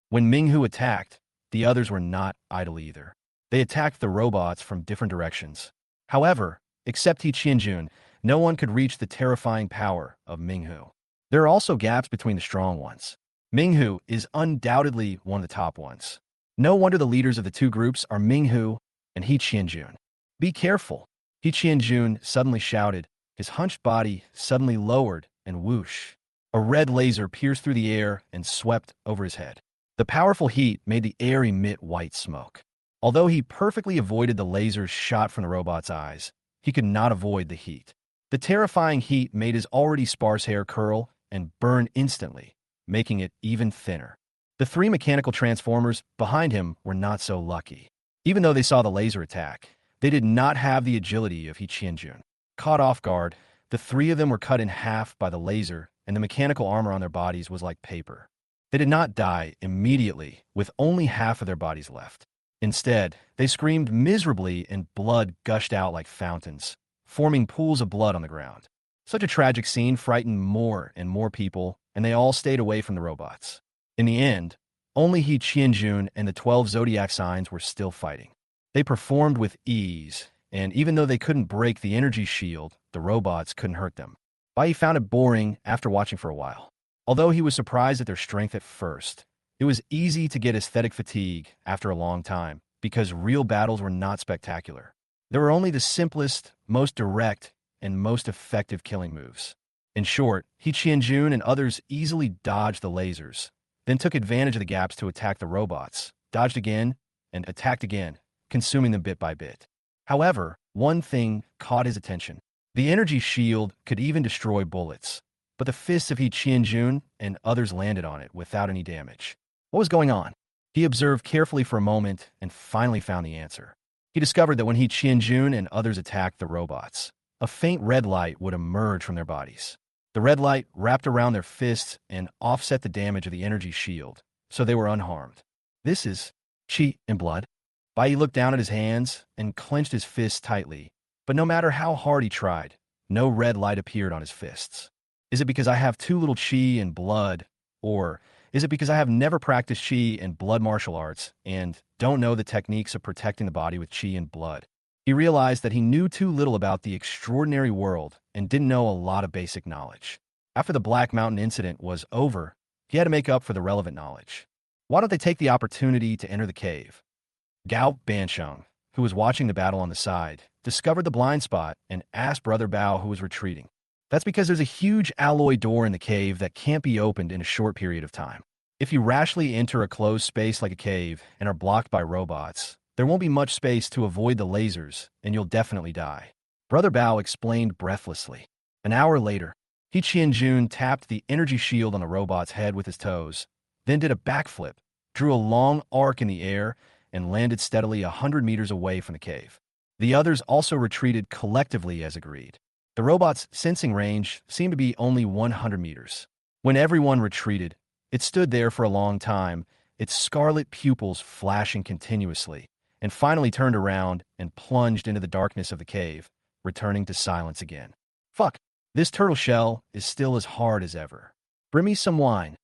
When Minghu attacked, the others were not idle either. They attacked the robots from different directions. However, except He Qianjun, no one could reach the terrifying power of Minghu. There are also gaps between the strong ones. Minghu is undoubtedly one of the top ones. No wonder the leaders of the two groups are Minghu and He Qianjun. Be careful. He Qianjun suddenly shouted, his hunched body suddenly lowered, and whoosh. A red laser pierced through the air and swept over his head. The powerful heat made the air emit white smoke. Although he perfectly avoided the laser's shot from the robot's eyes, he could not avoid the heat. The terrifying heat made his already sparse hair curl and burn instantly, making it even thinner. The three mechanical transformers behind him were not so lucky. Even though they saw the laser attack, they did not have the agility of He Qianjun. Caught off guard, the three of them were cut in half by the laser, and the mechanical armor on their bodies was like paper. They did not die immediately, with only half of their bodies left. Instead, they screamed miserably and blood gushed out like fountains, forming pools of blood on the ground. Such a tragic scene frightened more and more people, and they all stayed away from the robots. In the end, only He Qianjun and the 12 zodiac signs were still fighting. They performed with ease, and even though they couldn't break the energy shield, the robots couldn't hurt them. Bai Yi found it boring after watching for a while. Although he was surprised at their strength at first, it was easy to get aesthetic fatigue after a long time, because real battles were not spectacular. There were only the simplest, most direct, and most effective killing moves. In short, He Qianjun and others easily dodged the lasers, then took advantage of the gaps to attack the robots, dodged again, and attacked again, consuming them bit by bit. However, one thing caught his attention. The energy shield could even destroy bullets, but the fists of He Qianjun and others landed on it without any damage. What was going on? He observed carefully for a moment and finally found the answer. He discovered that when He Qianjun and others attacked the robots, a faint red light would emerge from their bodies. The red light wrapped around their fists and offset the damage of the energy shield, so they were unharmed. This is qi and blood. Bai Yi looked down at his hands and clenched his fists tightly, But no matter how hard he tried, no red light appeared on his fists. Is it because I have too little chi and blood? Or is it because I have never practiced chi and blood martial arts and don't know the techniques of protecting the body with chi and blood? He realized that he knew too little about the extraordinary world and didn't know a lot of basic knowledge. After the Black Mountain incident was over, he had to make up for the relevant knowledge. Why don't they take the opportunity to enter the cave? Gao Bansheng, who was watching the battle on the side, discovered the blind spot and asked Brother Bao, who was retreating. That's because there's a huge alloy door in the cave that can't be opened in a short period of time. If you rashly enter a closed space like a cave and are blocked by robots, there won't be much space to avoid the lasers, and you'll definitely die. Brother Bao explained breathlessly. An hour later, He Qianjun tapped the energy shield on the robot's head with his toes, then did a backflip, drew a long arc in the air, and landed steadily 100 meters away from the cave. The others also retreated collectively as agreed. The robot's sensing range seemed to be only 100 meters. When everyone retreated, it stood there for a long time, its scarlet pupils flashing continuously, and finally turned around and plunged into the darkness of the cave, returning to silence again. Fuck, this turtle shell is still as hard as ever. Bring me some wine.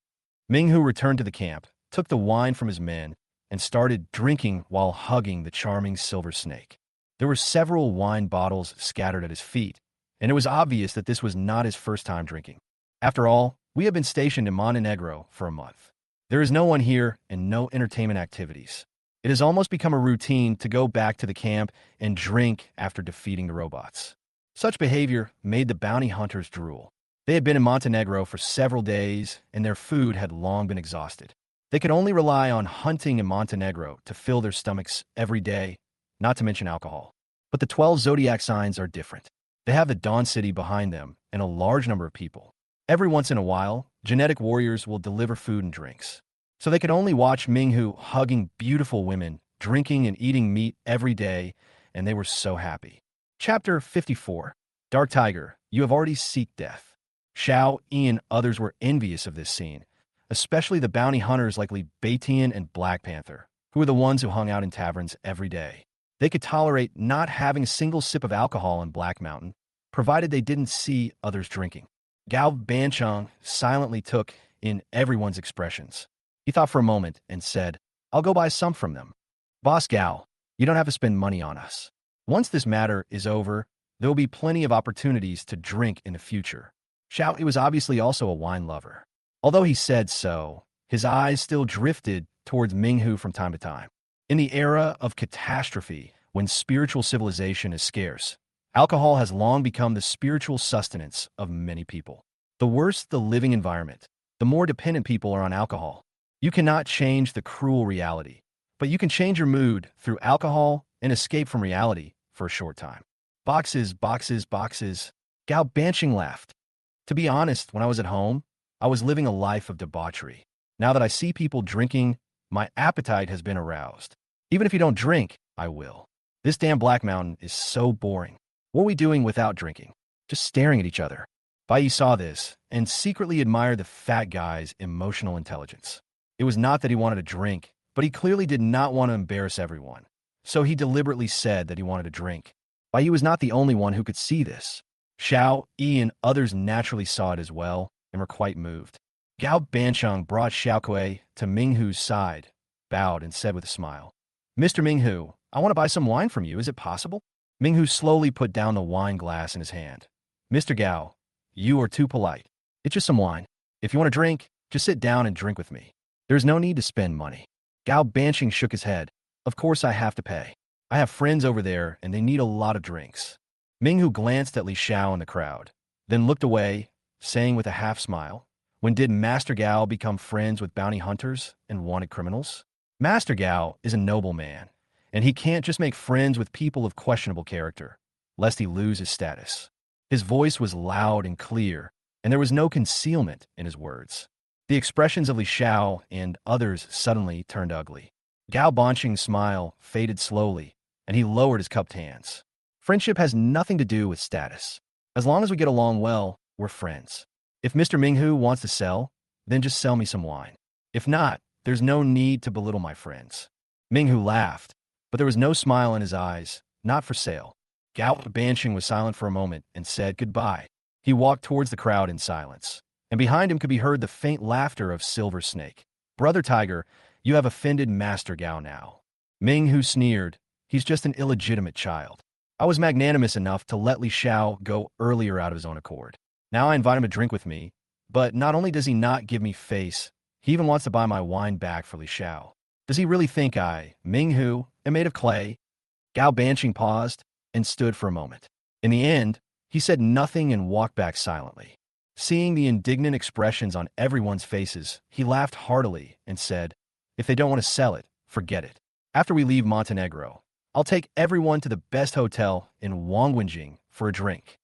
Minghu returned to the camp, took the wine from his men, and started drinking while hugging the charming silver snake. There were several wine bottles scattered at his feet, and it was obvious that this was not his first time drinking. After all, we have been stationed in Montenegro for a month. There is no one here and no entertainment activities. It has almost become a routine to go back to the camp and drink after defeating the robots. Such behavior made the bounty hunters drool. They had been in Montenegro for several days, and their food had long been exhausted. They could only rely on hunting in Montenegro to fill their stomachs every day, not to mention alcohol. But the 12 zodiac signs are different. They have the Dawn City behind them and a large number of people. Every once in a while, genetic warriors will deliver food and drinks. So they could only watch Minghu hugging beautiful women, drinking and eating meat every day, and they were so happy. Chapter 54. Dark Tiger, you have already seeked death. Xiao, Yi, and others were envious of this scene, especially the bounty hunters like Li Baitian and Black Panther, who were the ones who hung out in taverns every day. They could tolerate not having a single sip of alcohol in Black Mountain, provided they didn't see others drinking. Gao Banchong silently took in everyone's expressions. He thought for a moment and said, I'll go buy some from them. Boss Gao, you don't have to spend money on us. Once this matter is over, there will be plenty of opportunities to drink in the future. Xiao was obviously also a wine lover. Although he said so, his eyes still drifted towards Minghu from time to time. In the era of catastrophe, when spiritual civilization is scarce, alcohol has long become the spiritual sustenance of many people. The worse the living environment, the more dependent people are on alcohol. You cannot change the cruel reality, but you can change your mood through alcohol and escape from reality for a short time. Boxes, boxes, boxes. Gao Banching laughed. To be honest, when I was at home, I was living a life of debauchery. Now that I see people drinking, my appetite has been aroused. Even if you don't drink, I will. This damn Black Mountain is so boring. What are we doing without drinking? Just staring at each other. Bai Yi saw this and secretly admired the fat guy's emotional intelligence. It was not that he wanted to drink, but he clearly did not want to embarrass everyone. So he deliberately said that he wanted to drink. Bai Yi was not the only one who could see this. Xiao, Yi, and others naturally saw it as well and were quite moved. Gao Bancheng brought Xiaokui to Minghu's side, bowed, and said with a smile, Mr. Minghu, I want to buy some wine from you. Is it possible? Minghu slowly put down the wine glass in his hand. Mr. Gao, you are too polite. It's just some wine. If you want to drink, just sit down and drink with me. There's no need to spend money. Gao Bancheng shook his head. Of course I have to pay. I have friends over there and they need a lot of drinks. Minghu glanced at Li Xiao in the crowd, then looked away, saying with a half smile, when did Master Gao become friends with bounty hunters and wanted criminals? Master Gao is a noble man, and he can't just make friends with people of questionable character, lest he lose his status. His voice was loud and clear, and there was no concealment in his words. The expressions of Li Xiao and others suddenly turned ugly. Gao Banching's smile faded slowly, and he lowered his cupped hands. Friendship has nothing to do with status. As long as we get along well, we're friends. If Mr. Minghu wants to sell, then just sell me some wine. If not, there's no need to belittle my friends. Minghu laughed, but there was no smile in his eyes, not for sale. Gao Bansheng was silent for a moment and said goodbye. He walked towards the crowd in silence, and behind him could be heard the faint laughter of Silver Snake. Brother Tiger, you have offended Master Gao now. Ming Hu sneered. He's just an illegitimate child. I was magnanimous enough to let Li Xiao go earlier out of his own accord. Now I invite him to drink with me, but not only does he not give me face, he even wants to buy my wine back for Li Xiao. Does he really think I, Ming Hu, am made of clay? Gao Bansheng paused and stood for a moment. In the end, he said nothing and walked back silently. Seeing the indignant expressions on everyone's faces, he laughed heartily and said, if they don't want to sell it, forget it. After we leave Montenegro, I'll take everyone to the best hotel in Wangwenjing for a drink.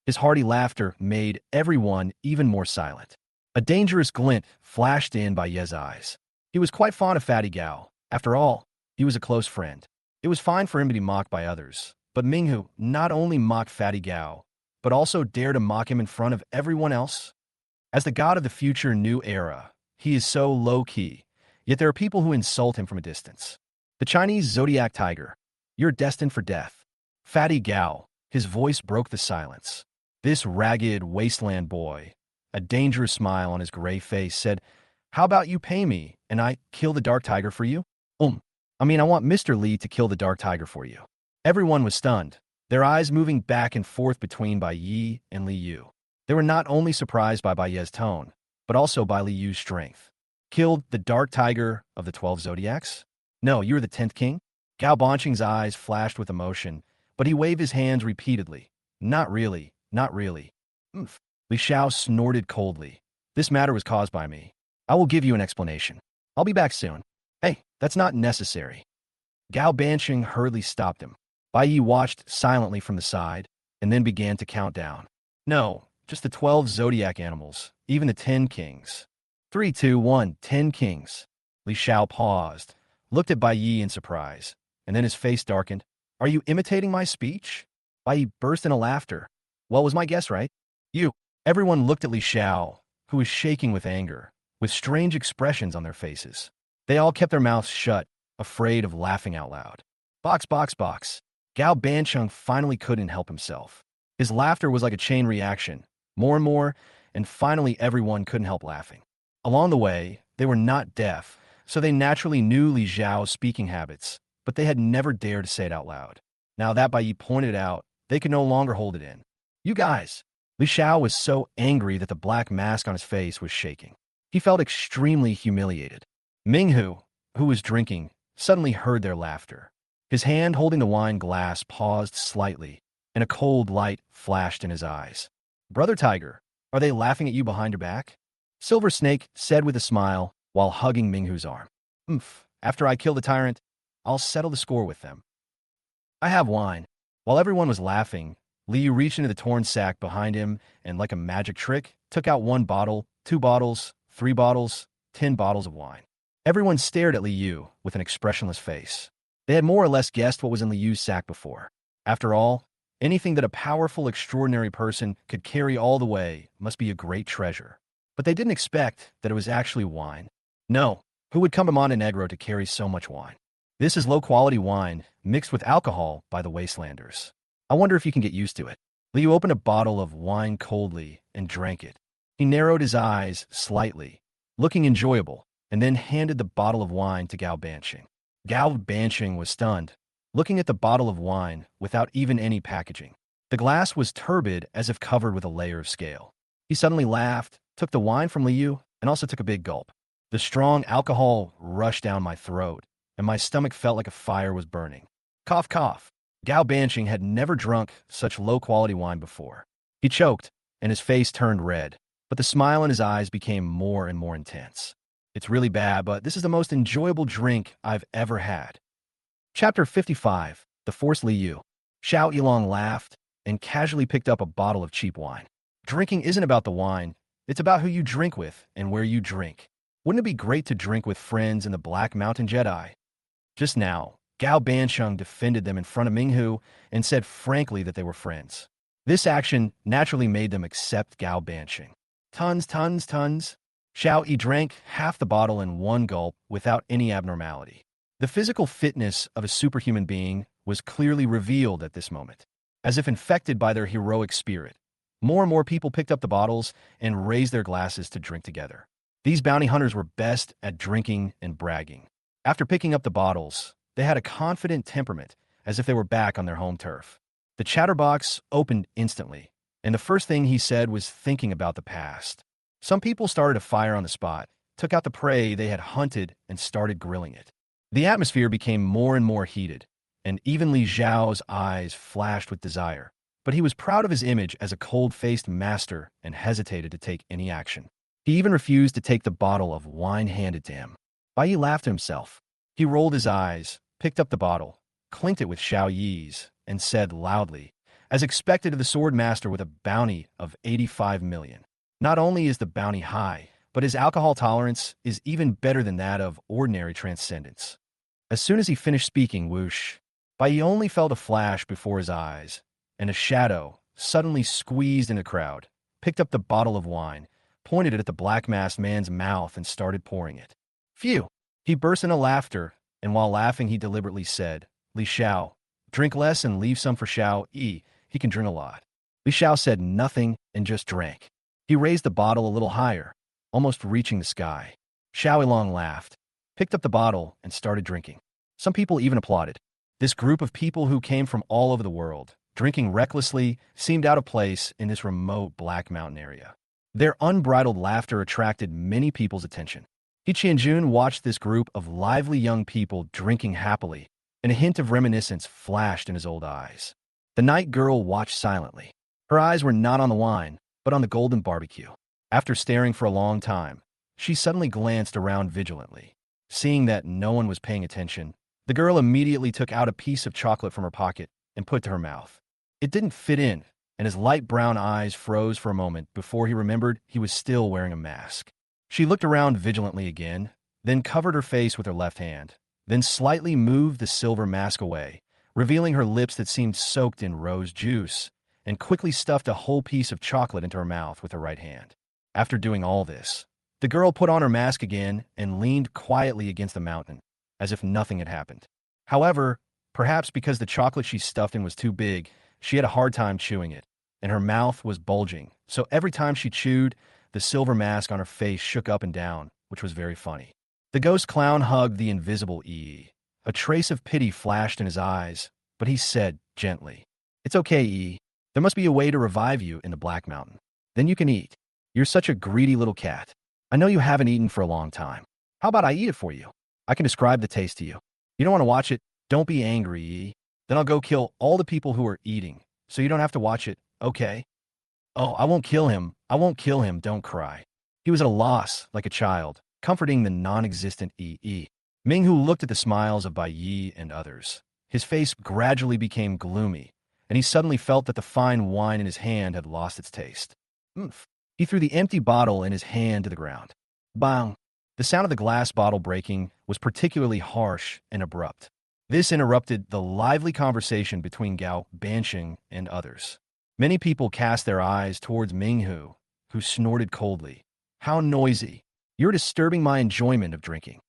His hearty laughter made everyone even more silent. A dangerous glint flashed in by Ye's eyes. He was quite fond of Fatty Gao. After all, he was a close friend. It was fine for him to be mocked by others, but Minghu not only mocked Fatty Gao, but also dared to mock him in front of everyone else. As the god of the future new era, he is so low-key, yet there are people who insult him from a distance. The Chinese zodiac tiger, you're destined for death. Fatty Gao, his voice broke the silence. This ragged wasteland boy, a dangerous smile on his gray face, said, how about you pay me and I kill the dark tiger for you? I want Mr. Li to kill the dark tiger for you. Everyone was stunned, their eyes moving back and forth between Bai Yi and Li Yu. They were not only surprised by Bai Ye's tone, but also by Li Yu's strength. Killed the dark tiger of the 12 zodiacs? No, you're the 10th king? Gao Bansheng's eyes flashed with emotion, but he waved his hands repeatedly. Not really, not really. Li Xiao snorted coldly. This matter was caused by me. I will give you an explanation. I'll be back soon. Hey, that's not necessary. Gao Bansheng hurriedly stopped him. Bai Yi watched silently from the side, and then began to count down. No, just the 12 zodiac animals, even the 10 kings. 3, 2, 1, 10 kings. Li Xiao paused, looked at Bai Yi in surprise, and then his face darkened. Are you imitating my speech? Bai Yi burst into laughter. Well, was my guess right? You. Everyone looked at Li Xiao, who was shaking with anger, with strange expressions on their faces. They all kept their mouths shut, afraid of laughing out loud. Box, box, box. Gao Bansheng finally couldn't help himself. His laughter was like a chain reaction, more and more, and finally everyone couldn't help laughing. Along the way, they were not deaf, so they naturally knew Li Xiao's speaking habits, but they had never dared to say it out loud. Now that Bai Yi pointed it out, they could no longer hold it in. You guys! Li Xiao was so angry that the black mask on his face was shaking. He felt extremely humiliated. Minghu, who was drinking, suddenly heard their laughter. His hand holding the wine glass paused slightly, and a cold light flashed in his eyes. Brother Tiger, are they laughing at you behind your back? Silver Snake said with a smile while hugging Minghu's arm. After I kill the tyrant, I'll settle the score with them. I have wine. While everyone was laughing, Liu reached into the torn sack behind him and, like a magic trick, took out 1 bottle, 2 bottles, 3 bottles, 10 bottles of wine. Everyone stared at Liu with an expressionless face. They had more or less guessed what was in Liu's sack before. After all, anything that a powerful, extraordinary person could carry all the way must be a great treasure. But they didn't expect that it was actually wine. No, who would come to Montenegro to carry so much wine? This is low-quality wine mixed with alcohol by the Wastelanders. I wonder if you can get used to it. Liu opened a bottle of wine coldly and drank it. He narrowed his eyes slightly, looking enjoyable, and then handed the bottle of wine to Gao Bansheng. Gao Bansheng was stunned, looking at the bottle of wine without even any packaging. The glass was turbid as if covered with a layer of scale. He suddenly laughed, took the wine from Liu, and also took a big gulp. The strong alcohol rushed down my throat, and my stomach felt like a fire was burning. Cough, cough. Gao Bansheng had never drunk such low-quality wine before. He choked, and his face turned red, but the smile in his eyes became more and more intense. It's really bad, but this is the most enjoyable drink I've ever had. Chapter 55, The Forced Liu. Xiao Yilong laughed and casually picked up a bottle of cheap wine. Drinking isn't about the wine, it's about who you drink with and where you drink. Wouldn't it be great to drink with friends in the Black Mountain Jedi? Just now, Gao Bansheng defended them in front of Minghu and said frankly that they were friends. This action naturally made them accept Gao Bansheng. Tons. Xiao Yi drank half the bottle in 1 gulp without any abnormality. The physical fitness of a superhuman being was clearly revealed at this moment. as if infected by their heroic spirit. More and more people picked up the bottles and raised their glasses to drink together. These bounty hunters were best at drinking and bragging. After picking up the bottles, they had a confident temperament, as if they were back on their home turf. The chatterbox opened instantly, and the first thing he said was thinking about the past. Some people started a fire on the spot, took out the prey they had hunted, and started grilling it. The atmosphere became more and more heated, and even Li Zhao's eyes flashed with desire. But he was proud of his image as a cold-faced master and hesitated to take any action. He even refused to take the bottle of wine handed to him. Bai Yi laughed to himself. He rolled his eyes, picked up the bottle, clinked it with Xiao Yi's, and said loudly, as expected of the sword master with a bounty of 85 million. Not only is the bounty high, but his alcohol tolerance is even better than that of ordinary transcendence. As soon as he finished speaking, whoosh, Bai Yi only felt a flash before his eyes, and a shadow suddenly squeezed in the crowd, picked up the bottle of wine, pointed it at the black-masked man's mouth and started pouring it. Phew! He burst into laughter, and while laughing he deliberately said, Li Xiao, drink less and leave some for Xiao Yi. He can drink a lot. Li Xiao said nothing and just drank. He raised the bottle a little higher, almost reaching the sky. Xiao Yilong laughed, picked up the bottle, and started drinking. Some people even applauded. This group of people who came from all over the world, drinking recklessly, seemed out of place in this remote Black Mountain area. Their unbridled laughter attracted many people's attention. He Qianjun watched this group of lively young people drinking happily, and a hint of reminiscence flashed in his old eyes. The night girl watched silently. Her eyes were not on the wine, but on the golden barbecue. After staring for a long time, she suddenly glanced around vigilantly. Seeing that no one was paying attention, the girl immediately took out a piece of chocolate from her pocket and put it to her mouth. It didn't fit in, and his light brown eyes froze for a moment before he remembered he was still wearing a mask. She looked around vigilantly again, then covered her face with her left hand, then slightly moved the silver mask away, revealing her lips that seemed soaked in rose juice, and quickly stuffed a whole piece of chocolate into her mouth with her right hand. After doing all this, the girl put on her mask again and leaned quietly against the mountain, as if nothing had happened. However, perhaps because the chocolate she stuffed in was too big, she had a hard time chewing it, and her mouth was bulging, so every time she chewed, the silver mask on her face shook up and down, which was very funny. The ghost clown hugged the invisible Yi. A trace of pity flashed in his eyes, but he said gently, It's okay, Yi. There must be a way to revive you in the Black Mountain. Then you can eat. You're such a greedy little cat. I know you haven't eaten for a long time. How about I eat it for you? I can describe the taste to you. You don't want to watch it? Don't be angry, Yi. Then I'll go kill all the people who are eating, so you don't have to watch it, okay? Oh, I won't kill him. I won't kill him. Don't cry. He was at a loss, like a child, comforting the non-existent Yi. Minghu looked at the smiles of Bai Yi and others. His face gradually became gloomy, and he suddenly felt that the fine wine in his hand had lost its taste. Oomph. He threw the empty bottle in his hand to the ground. Bang! The sound of the glass bottle breaking was particularly harsh and abrupt. This interrupted the lively conversation between Gao Bansheng and others. Many people cast their eyes towards Minghu, who snorted coldly. How noisy! You're disturbing my enjoyment of drinking.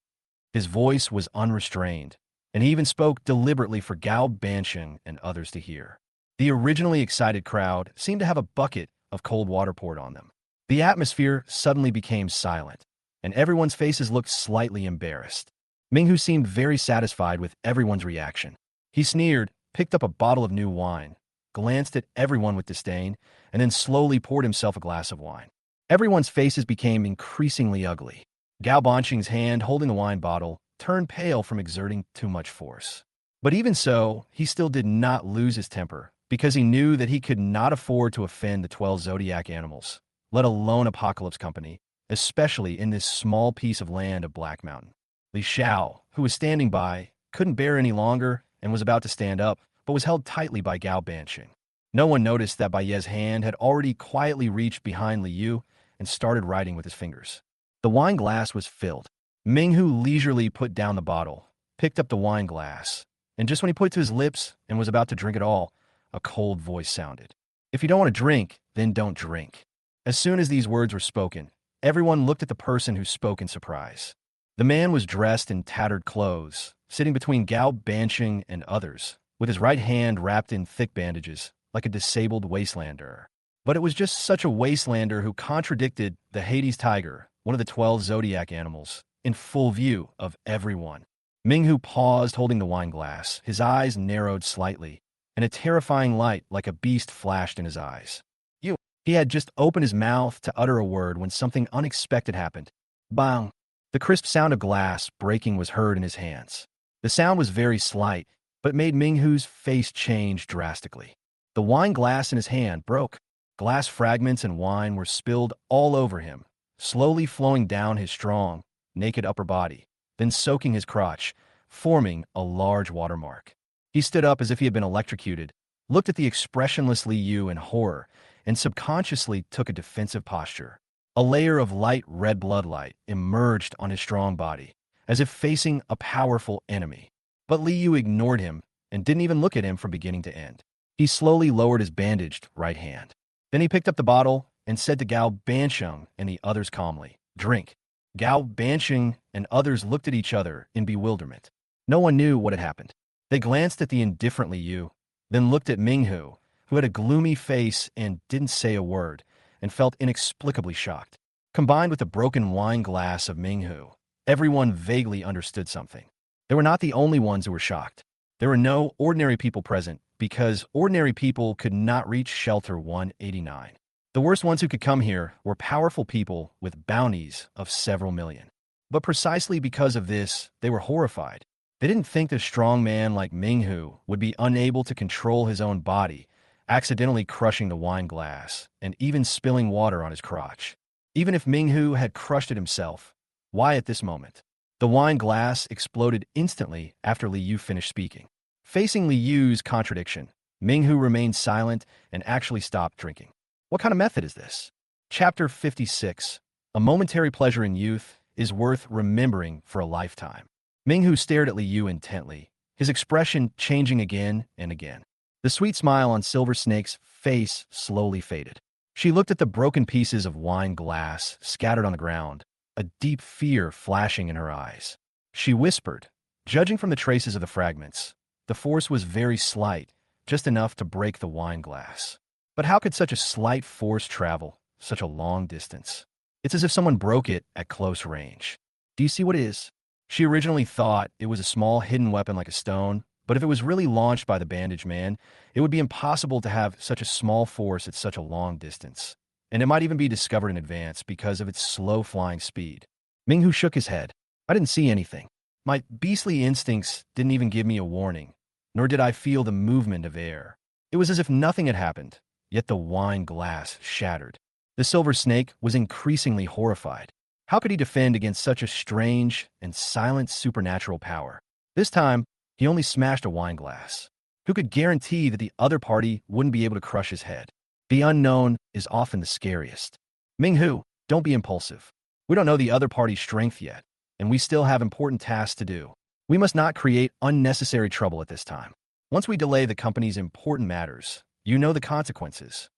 His voice was unrestrained, and he even spoke deliberately for Gao Bansheng and others to hear. The originally excited crowd seemed to have a bucket of cold water poured on them. The atmosphere suddenly became silent, and everyone's faces looked slightly embarrassed. Minghu seemed very satisfied with everyone's reaction. He sneered, picked up a bottle of new wine, glanced at everyone with disdain, and then slowly poured himself a glass of wine. Everyone's faces became increasingly ugly. Gao Bansheng's hand holding the wine bottle turned pale from exerting too much force. But even so, he still did not lose his temper, because he knew that he could not afford to offend the 12 zodiac animals, let alone Apocalypse Company, especially in this small piece of land of Black Mountain. Li Xiao, who was standing by, couldn't bear any longer and was about to stand up, but was held tightly by Gao Bansheng. No one noticed that Bai Ye's hand had already quietly reached behind Li Yu and started writing with his fingers. The wine glass was filled. Minghu leisurely put down the bottle, picked up the wine glass, and just when he put it to his lips and was about to drink it all, a cold voice sounded. If you don't want to drink, then don't drink. As soon as these words were spoken, everyone looked at the person who spoke in surprise. The man was dressed in tattered clothes, sitting between Gao Bansheng and others, with his right hand wrapped in thick bandages, like a disabled wastelander. But it was just such a wastelander who contradicted the Hades tiger, one of the 12 zodiac animals, in full view of everyone. Minghu paused holding the wine glass, his eyes narrowed slightly, and a terrifying light like a beast flashed in his eyes. You. He had just opened his mouth to utter a word when something unexpected happened. Bang! The crisp sound of glass breaking was heard in his hands. The sound was very slight, but made Minghu's face change drastically. The wine glass in his hand broke. Glass fragments and wine were spilled all over him, slowly flowing down his strong, naked upper body, then soaking his crotch, forming a large watermark. He stood up as if he had been electrocuted, looked at the expressionless Li Yu in horror, and subconsciously took a defensive posture. A layer of light red bloodlight emerged on his strong body, as if facing a powerful enemy. But Li Yu ignored him and didn't even look at him from beginning to end. He slowly lowered his bandaged right hand. Then he picked up the bottle and said to Gao Bansheng and the others calmly, "Drink." Gao Bansheng and others looked at each other in bewilderment. No one knew what had happened. They glanced at the indifferent Li Yu, then looked at Minghu, who had a gloomy face and didn't say a word, and felt inexplicably shocked. Combined with the broken wine glass of Minghu, everyone vaguely understood something. They were not the only ones who were shocked. There were no ordinary people present, because ordinary people could not reach Shelter 189. The worst ones who could come here were powerful people with bounties of several million. But precisely because of this, they were horrified. They didn't think a strong man like Minghu would be unable to control his own body, accidentally crushing the wine glass and even spilling water on his crotch. Even if Minghu had crushed it himself, why at this moment? The wine glass exploded instantly after Li Yu finished speaking. Facing Li Yu's contradiction, Minghu remained silent and actually stopped drinking. What kind of method is this? Chapter 56. A momentary pleasure in youth is worth remembering for a lifetime. Minghu stared at Li Yu intently, his expression changing again and again. The sweet smile on Silver Snake's face slowly faded. She looked at the broken pieces of wine glass scattered on the ground, a deep fear flashing in her eyes. She whispered, "Judging from the traces of the fragments, the force was very slight, just enough to break the wine glass. But how could such a slight force travel such a long distance? It's as if someone broke it at close range. Do you see what it is?" She originally thought it was a small hidden weapon like a stone, but if it was really launched by the bandage man, it would be impossible to have such a small force at such a long distance. And it might even be discovered in advance because of its slow flying speed. Minghu shook his head. "I didn't see anything. My beastly instincts didn't even give me a warning, nor did I feel the movement of air. It was as if nothing had happened, yet the wine glass shattered." The Silver Snake was increasingly horrified. How could he defend against such a strange and silent supernatural power? This time, he only smashed a wine glass. Who could guarantee that the other party wouldn't be able to crush his head? The unknown is often the scariest. Minghu, don't be impulsive. We don't know the other party's strength yet, and we still have important tasks to do. We must not create unnecessary trouble at this time. Once we delay the company's important matters, you know the consequences."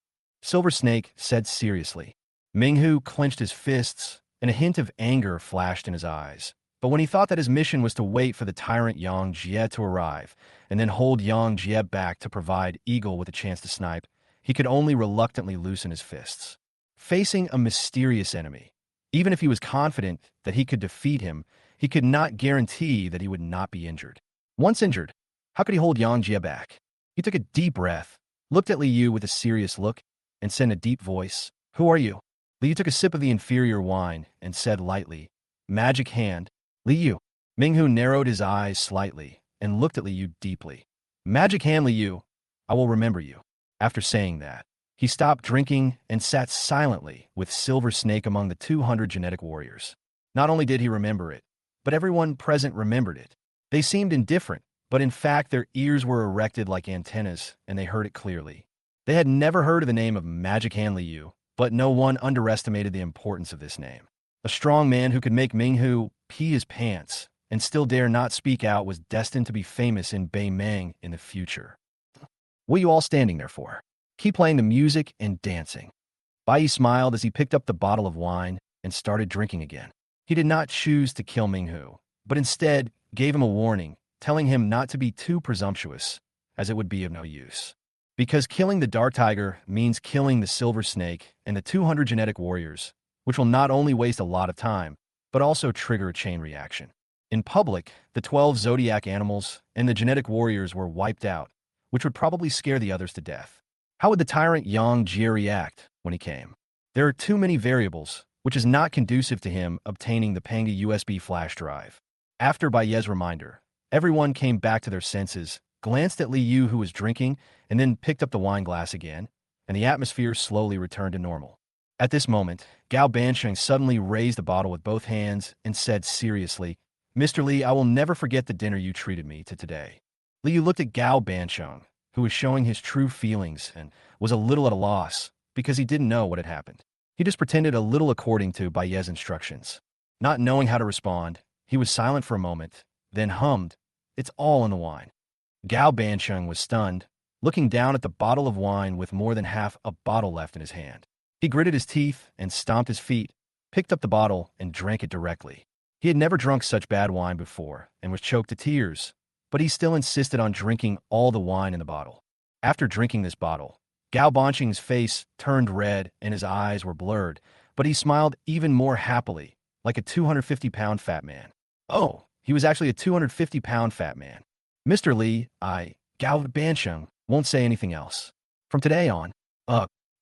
Silver Snake said seriously. Minghu clenched his fists, and a hint of anger flashed in his eyes. But when he thought that his mission was to wait for the tyrant Yang Jie to arrive, and then hold Yang Jie back to provide Eagle with a chance to snipe, he could only reluctantly loosen his fists. Facing a mysterious enemy, even if he was confident that he could defeat him, he could not guarantee that he would not be injured. Once injured, how could he hold Yang Jie back? He took a deep breath, looked at Li Yu with a serious look, and said in a deep voice, "Who are you?" Li Yu took a sip of the inferior wine and said lightly, "Magic Hand." "Li Yu." Minghu narrowed his eyes slightly and looked at Li Yu deeply. "Magic Hand, Li Yu. I will remember you." After saying that, he stopped drinking and sat silently with Silver Snake among the 200 genetic warriors. Not only did he remember it, but everyone present remembered it. They seemed indifferent, but in fact their ears were erected like antennas and they heard it clearly. They had never heard of the name of Magic Hand Li Yu, but no one underestimated the importance of this name. A strong man who could make Minghu pee his pants and still dare not speak out was destined to be famous in Beimeng in the future. "What are you all standing there for? Keep playing the music and dancing." Bai Yi smiled as he picked up the bottle of wine and started drinking again. He did not choose to kill Minghu, but instead gave him a warning, telling him not to be too presumptuous, as it would be of no use. Because killing the dark tiger means killing the silver snake and the 200 genetic warriors, which will not only waste a lot of time, but also trigger a chain reaction. In public, the 12 zodiac animals and the genetic warriors were wiped out, which would probably scare the others to death. How would the tyrant Yang Jie react when he came? There are too many variables, which is not conducive to him obtaining the Panga USB flash drive. After Baye's reminder, everyone came back to their senses, glanced at Li Yu who was drinking, and then picked up the wine glass again, and the atmosphere slowly returned to normal. At this moment, Gao Bansheng suddenly raised the bottle with both hands and said seriously, "Mr. Li, I will never forget the dinner you treated me to today." Li Yu looked at Gao Bansheng, who was showing his true feelings and was a little at a loss because he didn't know what had happened. He just pretended a little according to Baye's instructions. Not knowing how to respond, he was silent for a moment, then hummed, "It's all in the wine." Gao Bansheng was stunned, looking down at the bottle of wine with more than half a bottle left in his hand. He gritted his teeth and stomped his feet, picked up the bottle, and drank it directly. He had never drunk such bad wine before and was choked to tears, but he still insisted on drinking all the wine in the bottle. After drinking this bottle, Gao Bansheng's face turned red and his eyes were blurred, but he smiled even more happily, like a 250-pound fat man. Oh, he was actually a 250-pound fat man. "Mr. Li, Gao Bansheng, won't say anything else. From today on,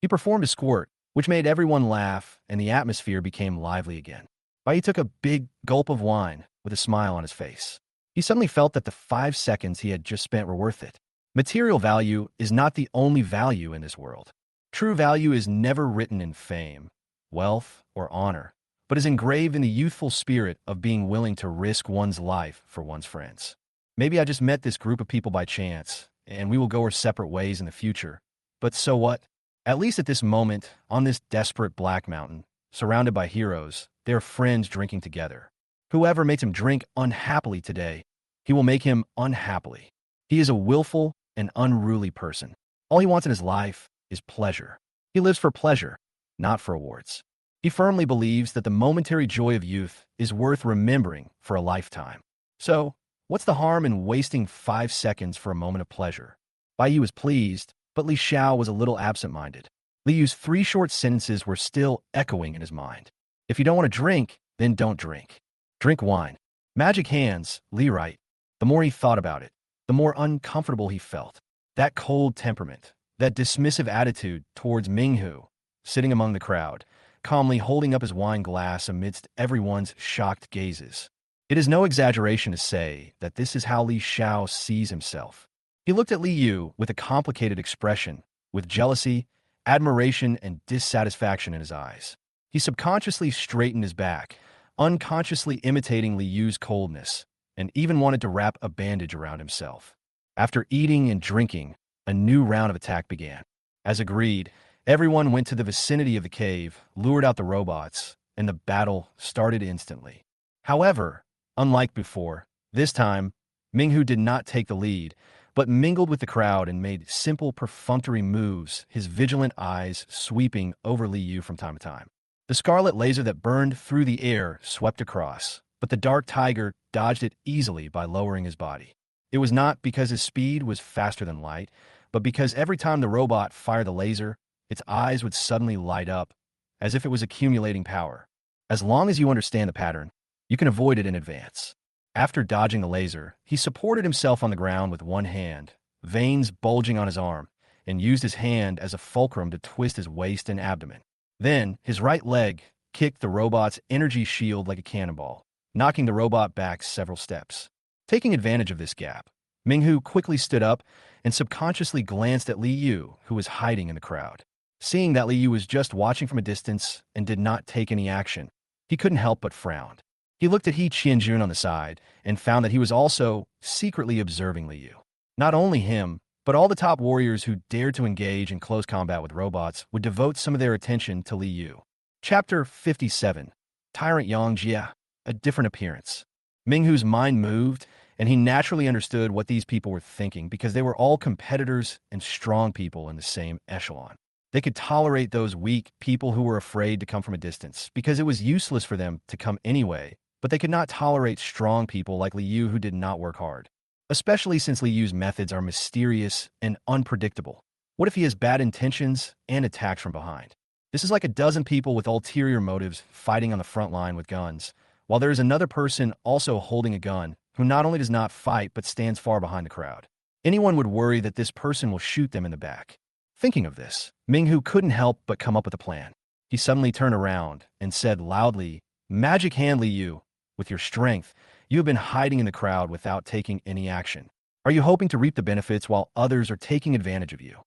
he performed a squirt, which made everyone laugh, and the atmosphere became lively again. Bai took a big gulp of wine with a smile on his face. He suddenly felt that the 5 seconds he had just spent were worth it. Material value is not the only value in this world. True value is never written in fame, wealth, or honor, but is engraved in the youthful spirit of being willing to risk one's life for one's friends. Maybe I just met this group of people by chance, and we will go our separate ways in the future. But so what? At least at this moment, on this desperate black mountain, surrounded by heroes, they are friends drinking together. Whoever makes him drink unhappily today, he will make him unhappily. He is a willful and unruly person. All he wants in his life is pleasure. He lives for pleasure, not for awards. He firmly believes that the momentary joy of youth is worth remembering for a lifetime. So, what's the harm in wasting 5 seconds for a moment of pleasure? Bai Yu was pleased, but Li Xiao was a little absent-minded. Li Yu's 3 short sentences were still echoing in his mind. If you don't want to drink, then don't drink. Drink wine. Magic hands, Li right. The more he thought about it, the more uncomfortable he felt. That cold temperament, that dismissive attitude towards Minghu, sitting among the crowd, calmly holding up his wine glass amidst everyone's shocked gazes. It is no exaggeration to say that this is how Li Xiao sees himself. He looked at Li Yu with a complicated expression, with jealousy, admiration, and dissatisfaction in his eyes. He subconsciously straightened his back, unconsciously imitating Li Yu's coldness, and even wanted to wrap a bandage around himself. After eating and drinking, a new round of attack began. As agreed, everyone went to the vicinity of the cave, lured out the robots, and the battle started instantly. However, unlike before, this time, Minghu did not take the lead, but mingled with the crowd and made simple perfunctory moves, his vigilant eyes sweeping over Li Yu from time to time. The scarlet laser that burned through the air swept across, but the dark tiger dodged it easily by lowering his body. It was not because his speed was faster than light, but because every time the robot fired the laser, its eyes would suddenly light up, as if it was accumulating power. As long as you understand the pattern, you can avoid it in advance. After dodging the laser, he supported himself on the ground with one hand, veins bulging on his arm, and used his hand as a fulcrum to twist his waist and abdomen. Then, his right leg kicked the robot's energy shield like a cannonball, knocking the robot back several steps. Taking advantage of this gap, Minghu quickly stood up and subconsciously glanced at Li Yu, who was hiding in the crowd. Seeing that Li Yu was just watching from a distance and did not take any action, he couldn't help but frown. He looked at He Qianjun on the side and found that he was also secretly observing Li Yu. Not only him, but all the top warriors who dared to engage in close combat with robots would devote some of their attention to Li Yu. Chapter 57. Tyrant Yang Jie, a different appearance. Minghu's mind moved, and he naturally understood what these people were thinking because they were all competitors and strong people in the same echelon. They could tolerate those weak people who were afraid to come from a distance because it was useless for them to come anyway, but they could not tolerate strong people like Li Yu who did not work hard, especially since Li Yu's methods are mysterious and unpredictable. What if he has bad intentions and attacks from behind? This is like a dozen people with ulterior motives fighting on the front line with guns, while there is another person also holding a gun who not only does not fight but stands far behind the crowd. Anyone would worry that this person will shoot them in the back. Thinking of this, Minghu couldn't help but come up with a plan. He suddenly turned around and said loudly, "Magic Hand Liu, with your strength, you have been hiding in the crowd without taking any action. Are you hoping to reap the benefits while others are taking advantage of you?"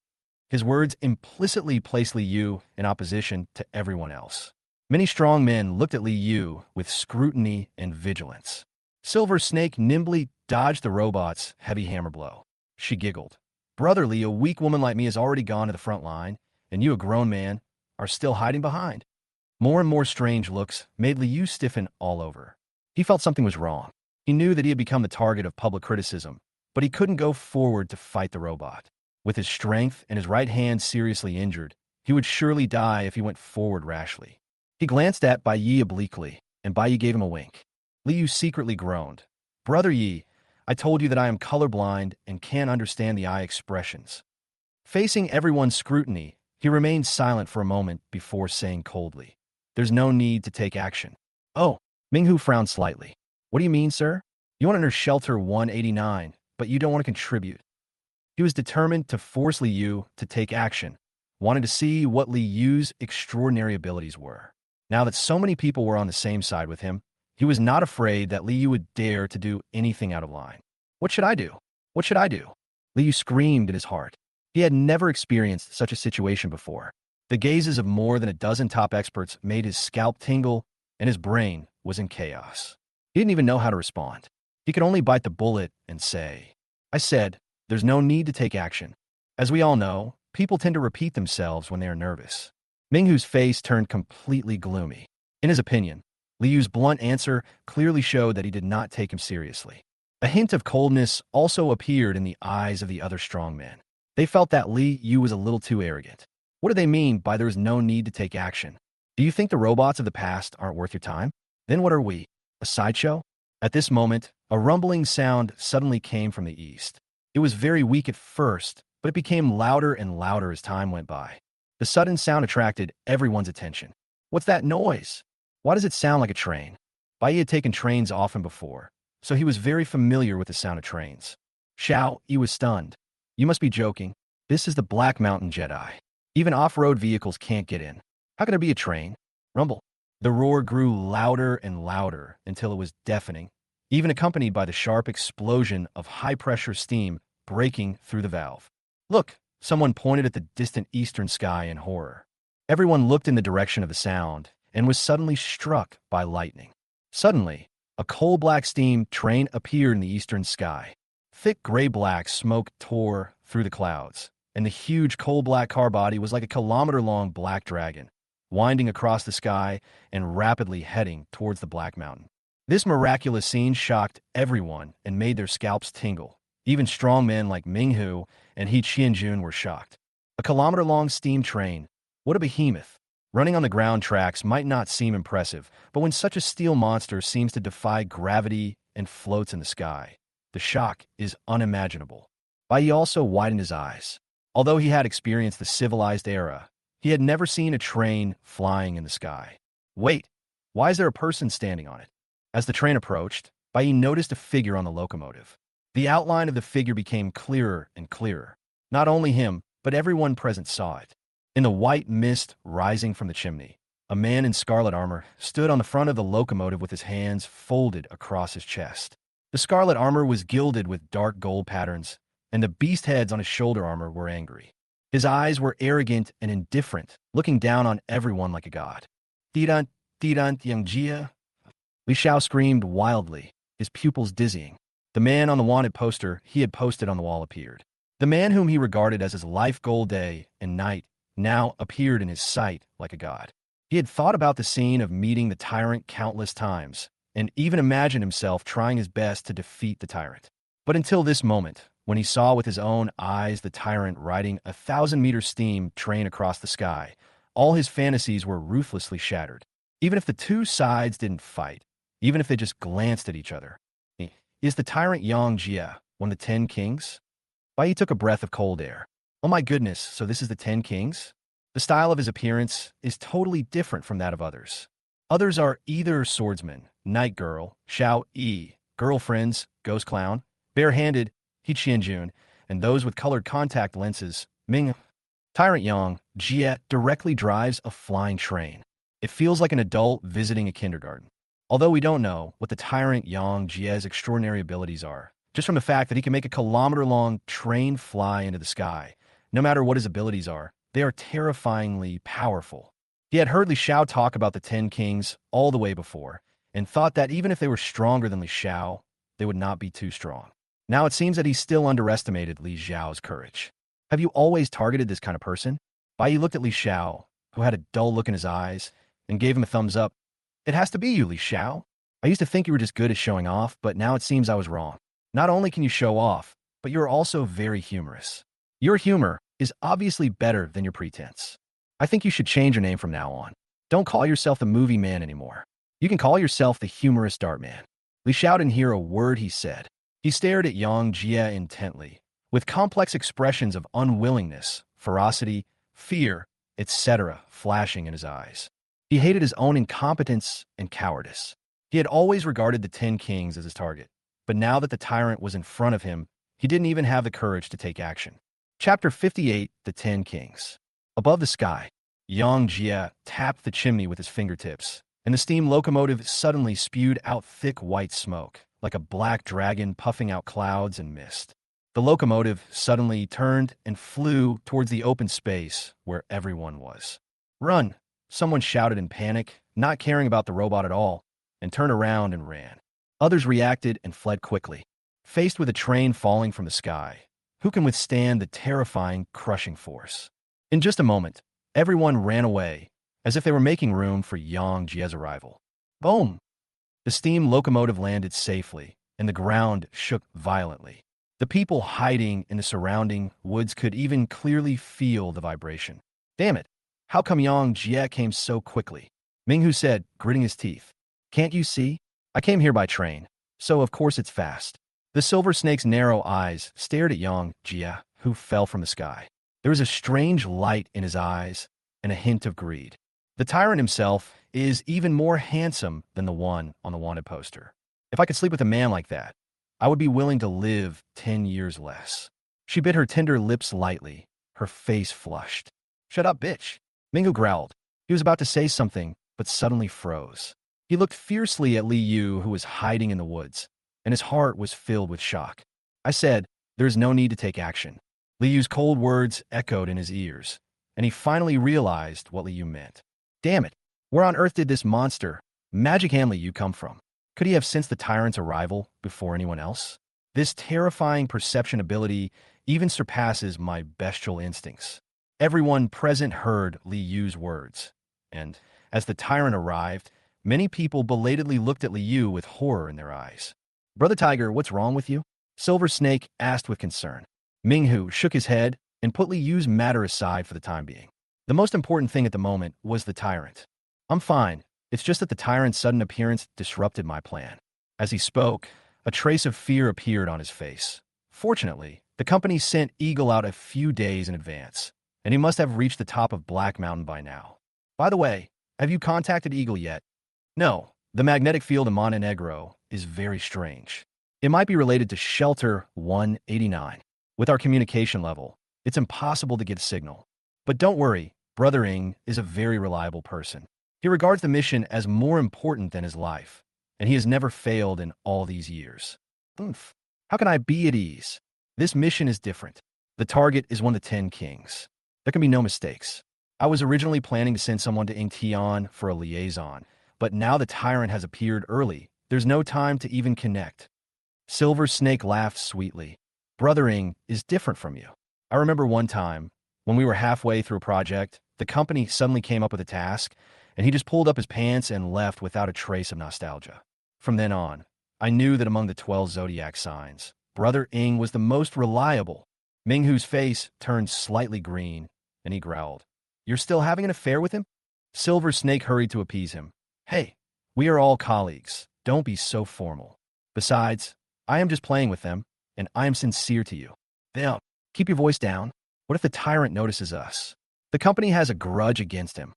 His words implicitly placed Li Yu in opposition to everyone else. Many strong men looked at Li Yu with scrutiny and vigilance. Silver Snake nimbly dodged the robot's heavy hammer blow. She giggled. "Brother Li, a weak woman like me has already gone to the front line, and you, a grown man, are still hiding behind." More and more strange looks made Li Yu stiffen all over. He felt something was wrong. He knew that he had become the target of public criticism, but he couldn't go forward to fight the robot. With his strength and his right hand seriously injured, he would surely die if he went forward rashly. He glanced at Bai Yi obliquely, and Bai Yi gave him a wink. Li Yu secretly groaned. "Brother Yi, I told you that I am colorblind and can't understand the eye expressions." Facing everyone's scrutiny, he remained silent for a moment before saying coldly, "There's no need to take action." "Oh," Minghu frowned slightly. "What do you mean, sir? You want to enter Shelter 189, but you don't want to contribute." He was determined to force Li Yu to take action, wanted to see what Li Yu's extraordinary abilities were. Now that so many people were on the same side with him, he was not afraid that Li Yu would dare to do anything out of line. "What should I do? What should I do?" Li Yu screamed in his heart. He had never experienced such a situation before. The gazes of more than a dozen top experts made his scalp tingle, and his brain was in chaos. He didn't even know how to respond. He could only bite the bullet and say, "I said, there's no need to take action." As we all know, people tend to repeat themselves when they are nervous. Minghu's face turned completely gloomy. In his opinion, Li Yu's blunt answer clearly showed that he did not take him seriously. A hint of coldness also appeared in the eyes of the other strong men. They felt that Li Yu was a little too arrogant. What do they mean by there's no need to take action? Do you think the robots of the past aren't worth your time? Then what are we? A sideshow? At this moment, a rumbling sound suddenly came from the east. It was very weak at first, but it became louder and louder as time went by. The sudden sound attracted everyone's attention. "What's that noise? Why does it sound like a train?" Bai Yi had taken trains often before, so he was very familiar with the sound of trains. Xiao Yi was stunned. "You must be joking. This is the Black Mountain Jedi. Even off-road vehicles can't get in. How can there be a train?" Rumble. The roar grew louder and louder until it was deafening, even accompanied by the sharp explosion of high-pressure steam breaking through the valve. "Look!" Someone pointed at the distant eastern sky in horror. Everyone looked in the direction of the sound and was suddenly struck by lightning. Suddenly, a coal-black steam train appeared in the eastern sky. Thick gray-black smoke tore through the clouds, and the huge coal-black car body was like a kilometer-long black dragon, winding across the sky and rapidly heading towards the Black Mountain. This miraculous scene shocked everyone and made their scalps tingle. Even strong men like Minghu and He Qianjun were shocked. A kilometer-long steam train, what a behemoth! Running on the ground tracks might not seem impressive, but when such a steel monster seems to defy gravity and floats in the sky, the shock is unimaginable. Bai Yi also widened his eyes. Although he had experienced the civilized era, he had never seen a train flying in the sky. "Wait, why is there a person standing on it?" As the train approached, Bai Yi noticed a figure on the locomotive. The outline of the figure became clearer and clearer. Not only him, but everyone present saw it. In the white mist rising from the chimney, a man in scarlet armor stood on the front of the locomotive with his hands folded across his chest. The scarlet armor was gilded with dark gold patterns, and the beast heads on his shoulder armor were angry. His eyes were arrogant and indifferent, looking down on everyone like a god. "Tiran, Tiran, Tiangjia!" Li Xiao screamed wildly, his pupils dizzying. The man on the wanted poster he had posted on the wall appeared. The man whom he regarded as his life goal day and night now appeared in his sight like a god. He had thought about the scene of meeting the tyrant countless times, and even imagined himself trying his best to defeat the tyrant. But until this moment, when he saw with his own eyes the tyrant riding a 1,000-meter steam train across the sky, all his fantasies were ruthlessly shattered. Even if the two sides didn't fight, even if they just glanced at each other. Is the tyrant Yang Jia one of the 10 kings? Bai Yi took a breath of cold air. Oh my goodness, so this is the Ten Kings? The style of his appearance is totally different from that of others. Others are either swordsman, night girl, Xiao Yi, girlfriends, ghost clown, barehanded, He Qianjun, and those with colored contact lenses, Ming. Tyrant Yang, Jie directly drives a flying train. It feels like an adult visiting a kindergarten. Although we don't know what the Tyrant Yang Jie's extraordinary abilities are, just from the fact that he can make a kilometer-long train fly into the sky, no matter what his abilities are, they are terrifyingly powerful. He had heard Li Xiao talk about the Ten Kings all the way before, and thought that even if they were stronger than Li Xiao, they would not be too strong. Now it seems that he still underestimated Li Xiao's courage. Have you always targeted this kind of person? Bai Yi looked at Li Xiao, who had a dull look in his eyes, and gave him a thumbs up. It has to be you, Li Xiao. I used to think you were just good at showing off, but now it seems I was wrong. Not only can you show off, but you are also very humorous. Your humor is obviously better than your pretense. I think you should change your name from now on. Don't call yourself the movie man anymore. You can call yourself the humorous dart man. Li Xiao didn't hear a word he said. He stared at Yang Jie intently, with complex expressions of unwillingness, ferocity, fear, etc., flashing in his eyes. He hated his own incompetence and cowardice. He had always regarded the Ten Kings as his target, but now that the tyrant was in front of him, he didn't even have the courage to take action. Chapter 58, The Ten Kings. Above the sky, Yang Jie tapped the chimney with his fingertips, and the steam locomotive suddenly spewed out thick white smoke, like a black dragon puffing out clouds and mist. The locomotive suddenly turned and flew towards the open space where everyone was. Run! Someone shouted in panic, not caring about the robot at all, and turned around and ran. Others reacted and fled quickly. Faced with a train falling from the sky, who can withstand the terrifying, crushing force? In just a moment, everyone ran away, as if they were making room for Yang Jie's arrival. Boom! The steam locomotive landed safely, and the ground shook violently. The people hiding in the surrounding woods could even clearly feel the vibration. Damn it! How come Yang Jie came so quickly? Minghu said, gritting his teeth. Can't you see? I came here by train, so of course it's fast. The silver snake's narrow eyes stared at Yang Jie, who fell from the sky. There was a strange light in his eyes and a hint of greed. The tyrant himself is even more handsome than the one on the wanted poster. If I could sleep with a man like that, I would be willing to live 10 years less. She bit her tender lips lightly, her face flushed. Shut up, bitch. Minghu growled. He was about to say something, but suddenly froze. He looked fiercely at Li Yu, who was hiding in the woods, and his heart was filled with shock. I said, there is no need to take action. Li Yu's cold words echoed in his ears, and he finally realized what Li Yu meant. Damn it, where on earth did this monster, Magic Hand Li Yu, come from? Could he have sensed the tyrant's arrival before anyone else? This terrifying perception ability even surpasses my bestial instincts. Everyone present heard Li Yu's words, and as the tyrant arrived, many people belatedly looked at Li Yu with horror in their eyes. Brother Tiger, what's wrong with you? Silver Snake asked with concern. Minghu shook his head and put Li Yu's matter aside for the time being. The most important thing at the moment was the tyrant. I'm fine. It's just that the tyrant's sudden appearance disrupted my plan. As he spoke, a trace of fear appeared on his face. Fortunately, the company sent Eagle out a few days in advance, and he must have reached the top of Black Mountain by now. By the way, have you contacted Eagle yet? No, the magnetic field in Montenegro is very strange. It might be related to Shelter 189. With our communication level, it's impossible to get a signal. But don't worry, Brother Ing is a very reliable person. He regards the mission as more important than his life, and he has never failed in all these years. Oomph. How can I be at ease? This mission is different. The target is one of the 10 kings. There can be no mistakes. I was originally planning to send someone to Ingtian for a liaison, but now the tyrant has appeared early. There's no time to even connect. Silver Snake laughed sweetly. Brother Ing is different from you. I remember one time, when we were halfway through a project, the company suddenly came up with a task, and he just pulled up his pants and left without a trace of nostalgia. From then on, I knew that among the 12 zodiac signs, Brother Ing was the most reliable. Minghu's face turned slightly green, and he growled. You're still having an affair with him? Silver Snake hurried to appease him. Hey, we are all colleagues. Don't be so formal. Besides, I am just playing with them, and I am sincere to you. Now, keep your voice down. What if the tyrant notices us? The company has a grudge against him.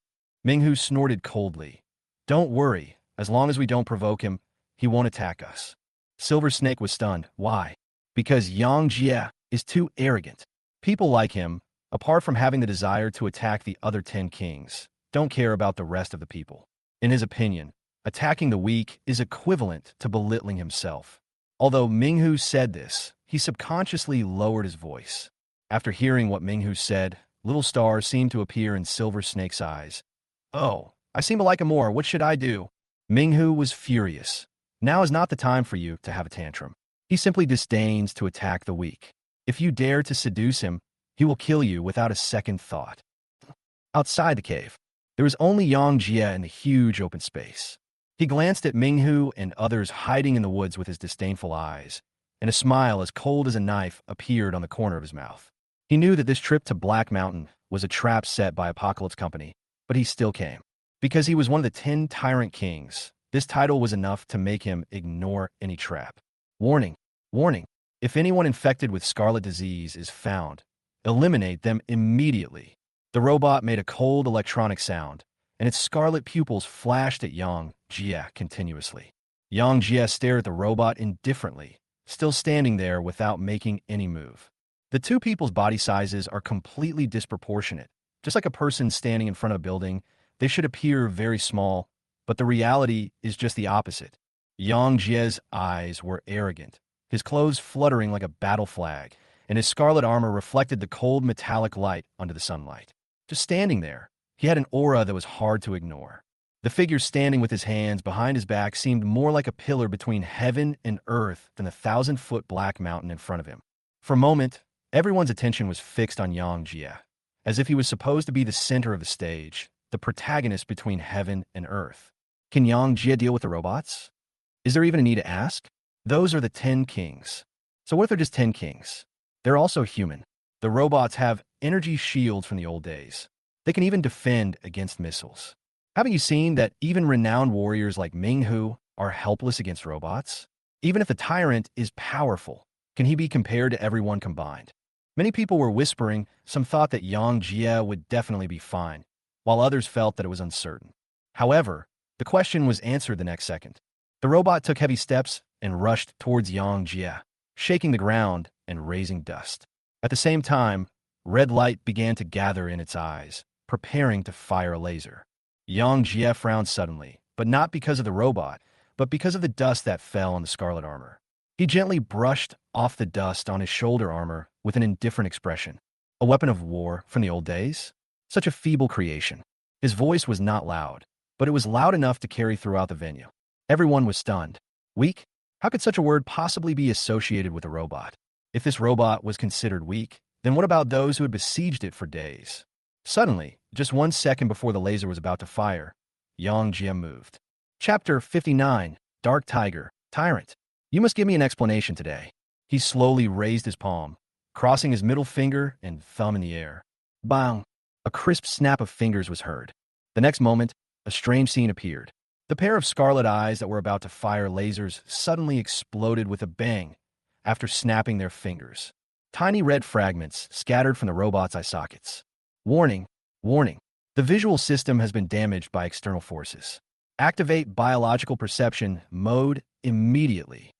Minghu snorted coldly. Don't worry. As long as we don't provoke him, he won't attack us. Silver Snake was stunned. Why? Because Yang Jie is too arrogant. People like him, apart from having the desire to attack the other 10 kings, don't care about the rest of the people. In his opinion, attacking the weak is equivalent to belittling himself. Although Minghu said this, he subconsciously lowered his voice. After hearing what Minghu said, little stars seemed to appear in Silver Snake's eyes. Oh, I seem to like him more. What should I do? Minghu was furious. Now is not the time for you to have a tantrum. He simply disdains to attack the weak. If you dare to seduce him, he will kill you without a second thought. Outside the cave, there was only Yang Jie in the huge open space. He glanced at Minghu and others hiding in the woods with his disdainful eyes, and a smile as cold as a knife appeared on the corner of his mouth. He knew that this trip to Black Mountain was a trap set by Apocalypse Company, but he still came. Because he was one of the 10 Tyrant Kings, this title was enough to make him ignore any trap. Warning, warning, if anyone infected with scarlet disease is found, eliminate them immediately. The robot made a cold electronic sound, and its scarlet pupils flashed at Yang Jie continuously. Yang Jie stared at the robot indifferently, still standing there without making any move. The two people's body sizes are completely disproportionate. Just like a person standing in front of a building, they should appear very small, but the reality is just the opposite. Yang Jie's eyes were arrogant, his clothes fluttering like a battle flag, and his scarlet armor reflected the cold metallic light under the sunlight. Just standing there, he had an aura that was hard to ignore. The figure standing with his hands behind his back seemed more like a pillar between heaven and earth than the 1,000-foot black mountain in front of him. For a moment, everyone's attention was fixed on Yang Jie, as if he was supposed to be the center of the stage, the protagonist between heaven and earth. Can Yang Jie deal with the robots? Is there even a need to ask? Those are the 10 kings. So what if they're just 10 kings? They're also human. The robots have energy shields from the old days. They can even defend against missiles. Haven't you seen that even renowned warriors like Minghu are helpless against robots? Even if the tyrant is powerful, can he be compared to everyone combined? Many people were whispering. Some thought that Yang Jie would definitely be fine, while others felt that it was uncertain. However, the question was answered the next second. The robot took heavy steps and rushed towards Yang Jie, shaking the ground and raising dust. At the same time, red light began to gather in its eyes, preparing to fire a laser. Yang Jie frowned suddenly, but not because of the robot, but because of the dust that fell on the scarlet armor. He gently brushed off the dust on his shoulder armor with an indifferent expression. A weapon of war from the old days? Such a feeble creation. His voice was not loud, but it was loud enough to carry throughout the venue. Everyone was stunned. Weak? How could such a word possibly be associated with a robot? If this robot was considered weak, then what about those who had besieged it for days? Suddenly, just 1 second before the laser was about to fire, Yang Jie moved. Chapter 59, Dark Tiger, Tyrant. You must give me an explanation today. He slowly raised his palm, crossing his middle finger and thumb in the air. Bang! A crisp snap of fingers was heard. The next moment, a strange scene appeared. The pair of scarlet eyes that were about to fire lasers suddenly exploded with a bang after snapping their fingers. Tiny red fragments scattered from the robot's eye sockets. Warning, warning. The visual system has been damaged by external forces. Activate biological perception mode immediately.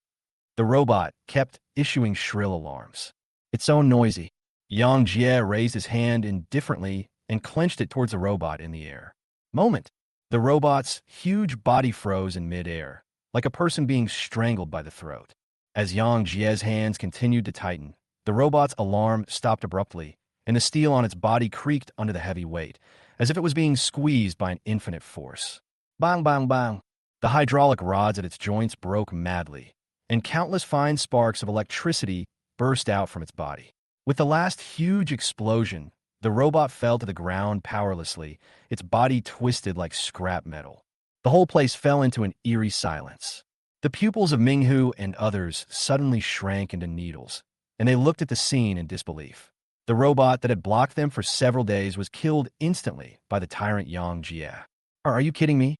The robot kept issuing shrill alarms. It's so noisy. Yang Jie raised his hand indifferently and clenched it towards the robot in the air. Moment. The robot's huge body froze in midair, like a person being strangled by the throat. As Yang Jie's hands continued to tighten, the robot's alarm stopped abruptly, and the steel on its body creaked under the heavy weight, as if it was being squeezed by an infinite force. Bang, bang, bang. The hydraulic rods at its joints broke madly, and countless fine sparks of electricity burst out from its body. With the last huge explosion, the robot fell to the ground powerlessly, its body twisted like scrap metal. The whole place fell into an eerie silence. The pupils of Minghu and others suddenly shrank into needles, and they looked at the scene in disbelief. The robot that had blocked them for several days was killed instantly by the tyrant Yang Jie. Are you kidding me?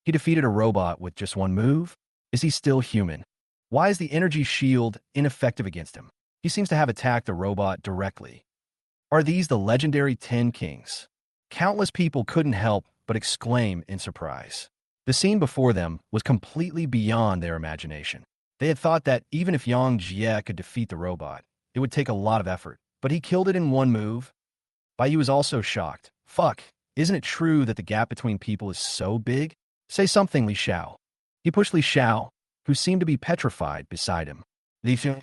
He defeated a robot with just one move? Is he still human? Why is the energy shield ineffective against him? He seems to have attacked the robot directly. Are these the legendary 10 Kings? Countless people couldn't help but exclaim in surprise. The scene before them was completely beyond their imagination. They had thought that even if Yang Jie could defeat the robot, it would take a lot of effort, but he killed it in one move. Bai Yu was also shocked. Fuck, isn't it true that the gap between people is so big? Say something, Li Xiao. He pushed Li Xiao, who seemed to be petrified, beside him. Li Xiao.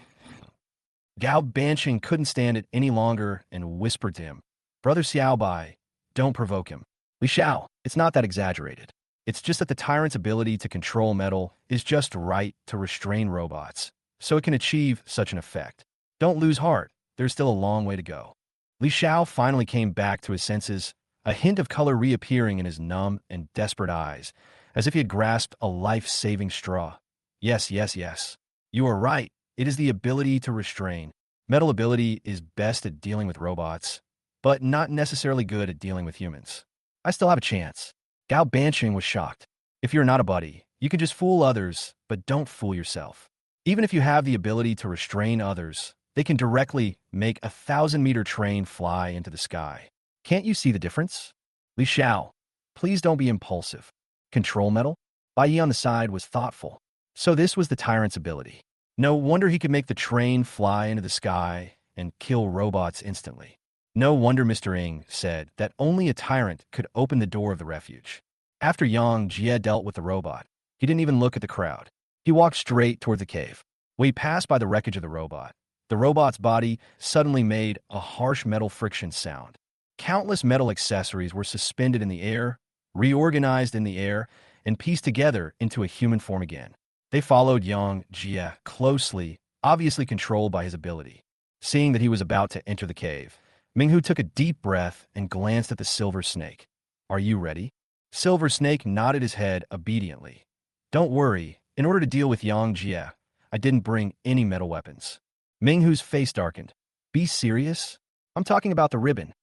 Gao Banqing couldn't stand it any longer and whispered to him, Brother Xiaobai, don't provoke him. Li Xiao, it's not that exaggerated. It's just that the tyrant's ability to control metal is just right to restrain robots, so it can achieve such an effect. Don't lose heart, there's still a long way to go. Li Xiao finally came back to his senses, a hint of color reappearing in his numb and desperate eyes, as if he had grasped a life-saving straw. Yes, yes, yes. You are right. It is the ability to restrain. Metal ability is best at dealing with robots, but not necessarily good at dealing with humans. I still have a chance. Gao Banqing was shocked. If you're not a buddy, you can just fool others, but don't fool yourself. Even if you have the ability to restrain others, they can directly make a 1,000-meter train fly into the sky. Can't you see the difference? Li Xiao, please don't be impulsive. Control metal? Bai Yi on the side was thoughtful. So this was the tyrant's ability. No wonder he could make the train fly into the sky and kill robots instantly. No wonder Mr. Ng said that only a tyrant could open the door of the refuge. After Yang Jie dealt with the robot, he didn't even look at the crowd. He walked straight toward the cave. When he passed by the wreckage of the robot's body suddenly made a harsh metal friction sound. Countless metal accessories were suspended in the air, reorganized in the air, and pieced together into a human form again. They followed Yang Jie closely, obviously controlled by his ability. Seeing that he was about to enter the cave, Minghu took a deep breath and glanced at the Silver Snake. Are you ready? Silver Snake nodded his head obediently. Don't worry, in order to deal with Yang Jie, I didn't bring any metal weapons. Minghu's face darkened. Be serious? I'm talking about the ribbon.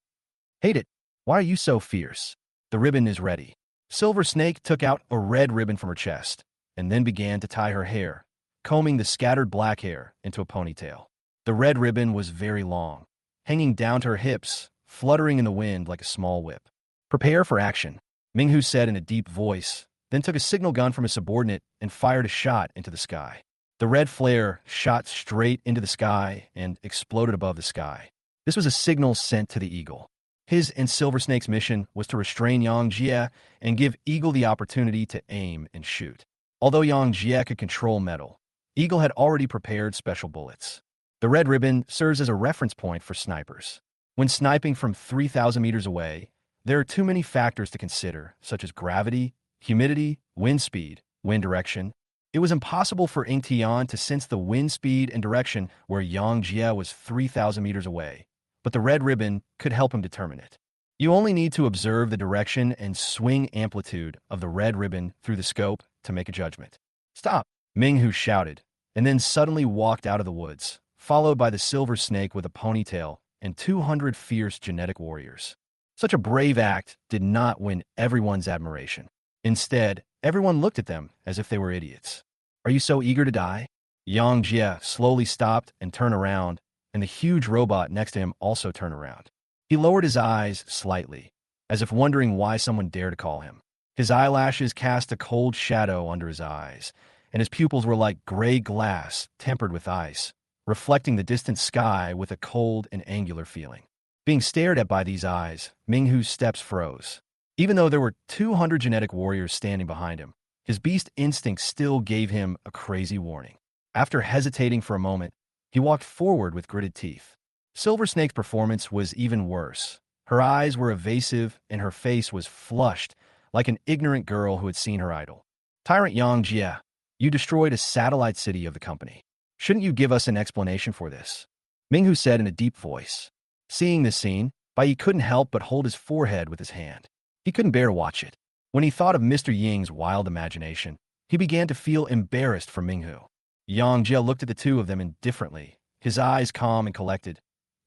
Hate it. Why are you so fierce? The ribbon is ready. Silver Snake took out a red ribbon from her chest, and then began to tie her hair, combing the scattered black hair into a ponytail. The red ribbon was very long, hanging down to her hips, fluttering in the wind like a small whip. Prepare for action, Minghu said in a deep voice, then took a signal gun from his subordinate and fired a shot into the sky. The red flare shot straight into the sky and exploded above the sky. This was a signal sent to the Eagle. His and Silver Snake's mission was to restrain Yang Jie and give Eagle the opportunity to aim and shoot. Although Yang Jie could control metal, Eagle had already prepared special bullets. The red ribbon serves as a reference point for snipers. When sniping from 3,000 meters away, there are too many factors to consider, such as gravity, humidity, wind speed, wind direction. It was impossible for Ng Tian to sense the wind speed and direction where Yang Jie was 3,000 meters away, but the red ribbon could help him determine it. You only need to observe the direction and swing amplitude of the red ribbon through the scope to make a judgment. Stop, Minghu shouted, and then suddenly walked out of the woods, followed by the Silver Snake with a ponytail and 200 fierce genetic warriors. Such a brave act did not win everyone's admiration. Instead, everyone looked at them as if they were idiots. Are you so eager to die? Yang Jie slowly stopped and turned around, and the huge robot next to him also turned around. He lowered his eyes slightly, as if wondering why someone dared to call him. His eyelashes cast a cold shadow under his eyes, and his pupils were like gray glass tempered with ice, reflecting the distant sky with a cold and angular feeling. Being stared at by these eyes, Minghu's steps froze. Even though there were 200 genetic warriors standing behind him, his beast instinct still gave him a crazy warning. After hesitating for a moment, he walked forward with gritted teeth. Silver Snake's performance was even worse. Her eyes were evasive and her face was flushed, like an ignorant girl who had seen her idol. Tyrant Yang Jie, you destroyed a satellite city of the company. Shouldn't you give us an explanation for this? Minghu said in a deep voice. Seeing this scene, Bai Yi couldn't help but hold his forehead with his hand. He couldn't bear to watch it. When he thought of Mr. Ying's wild imagination, he began to feel embarrassed for Minghu. Yang Jie looked at the two of them indifferently, his eyes calm and collected.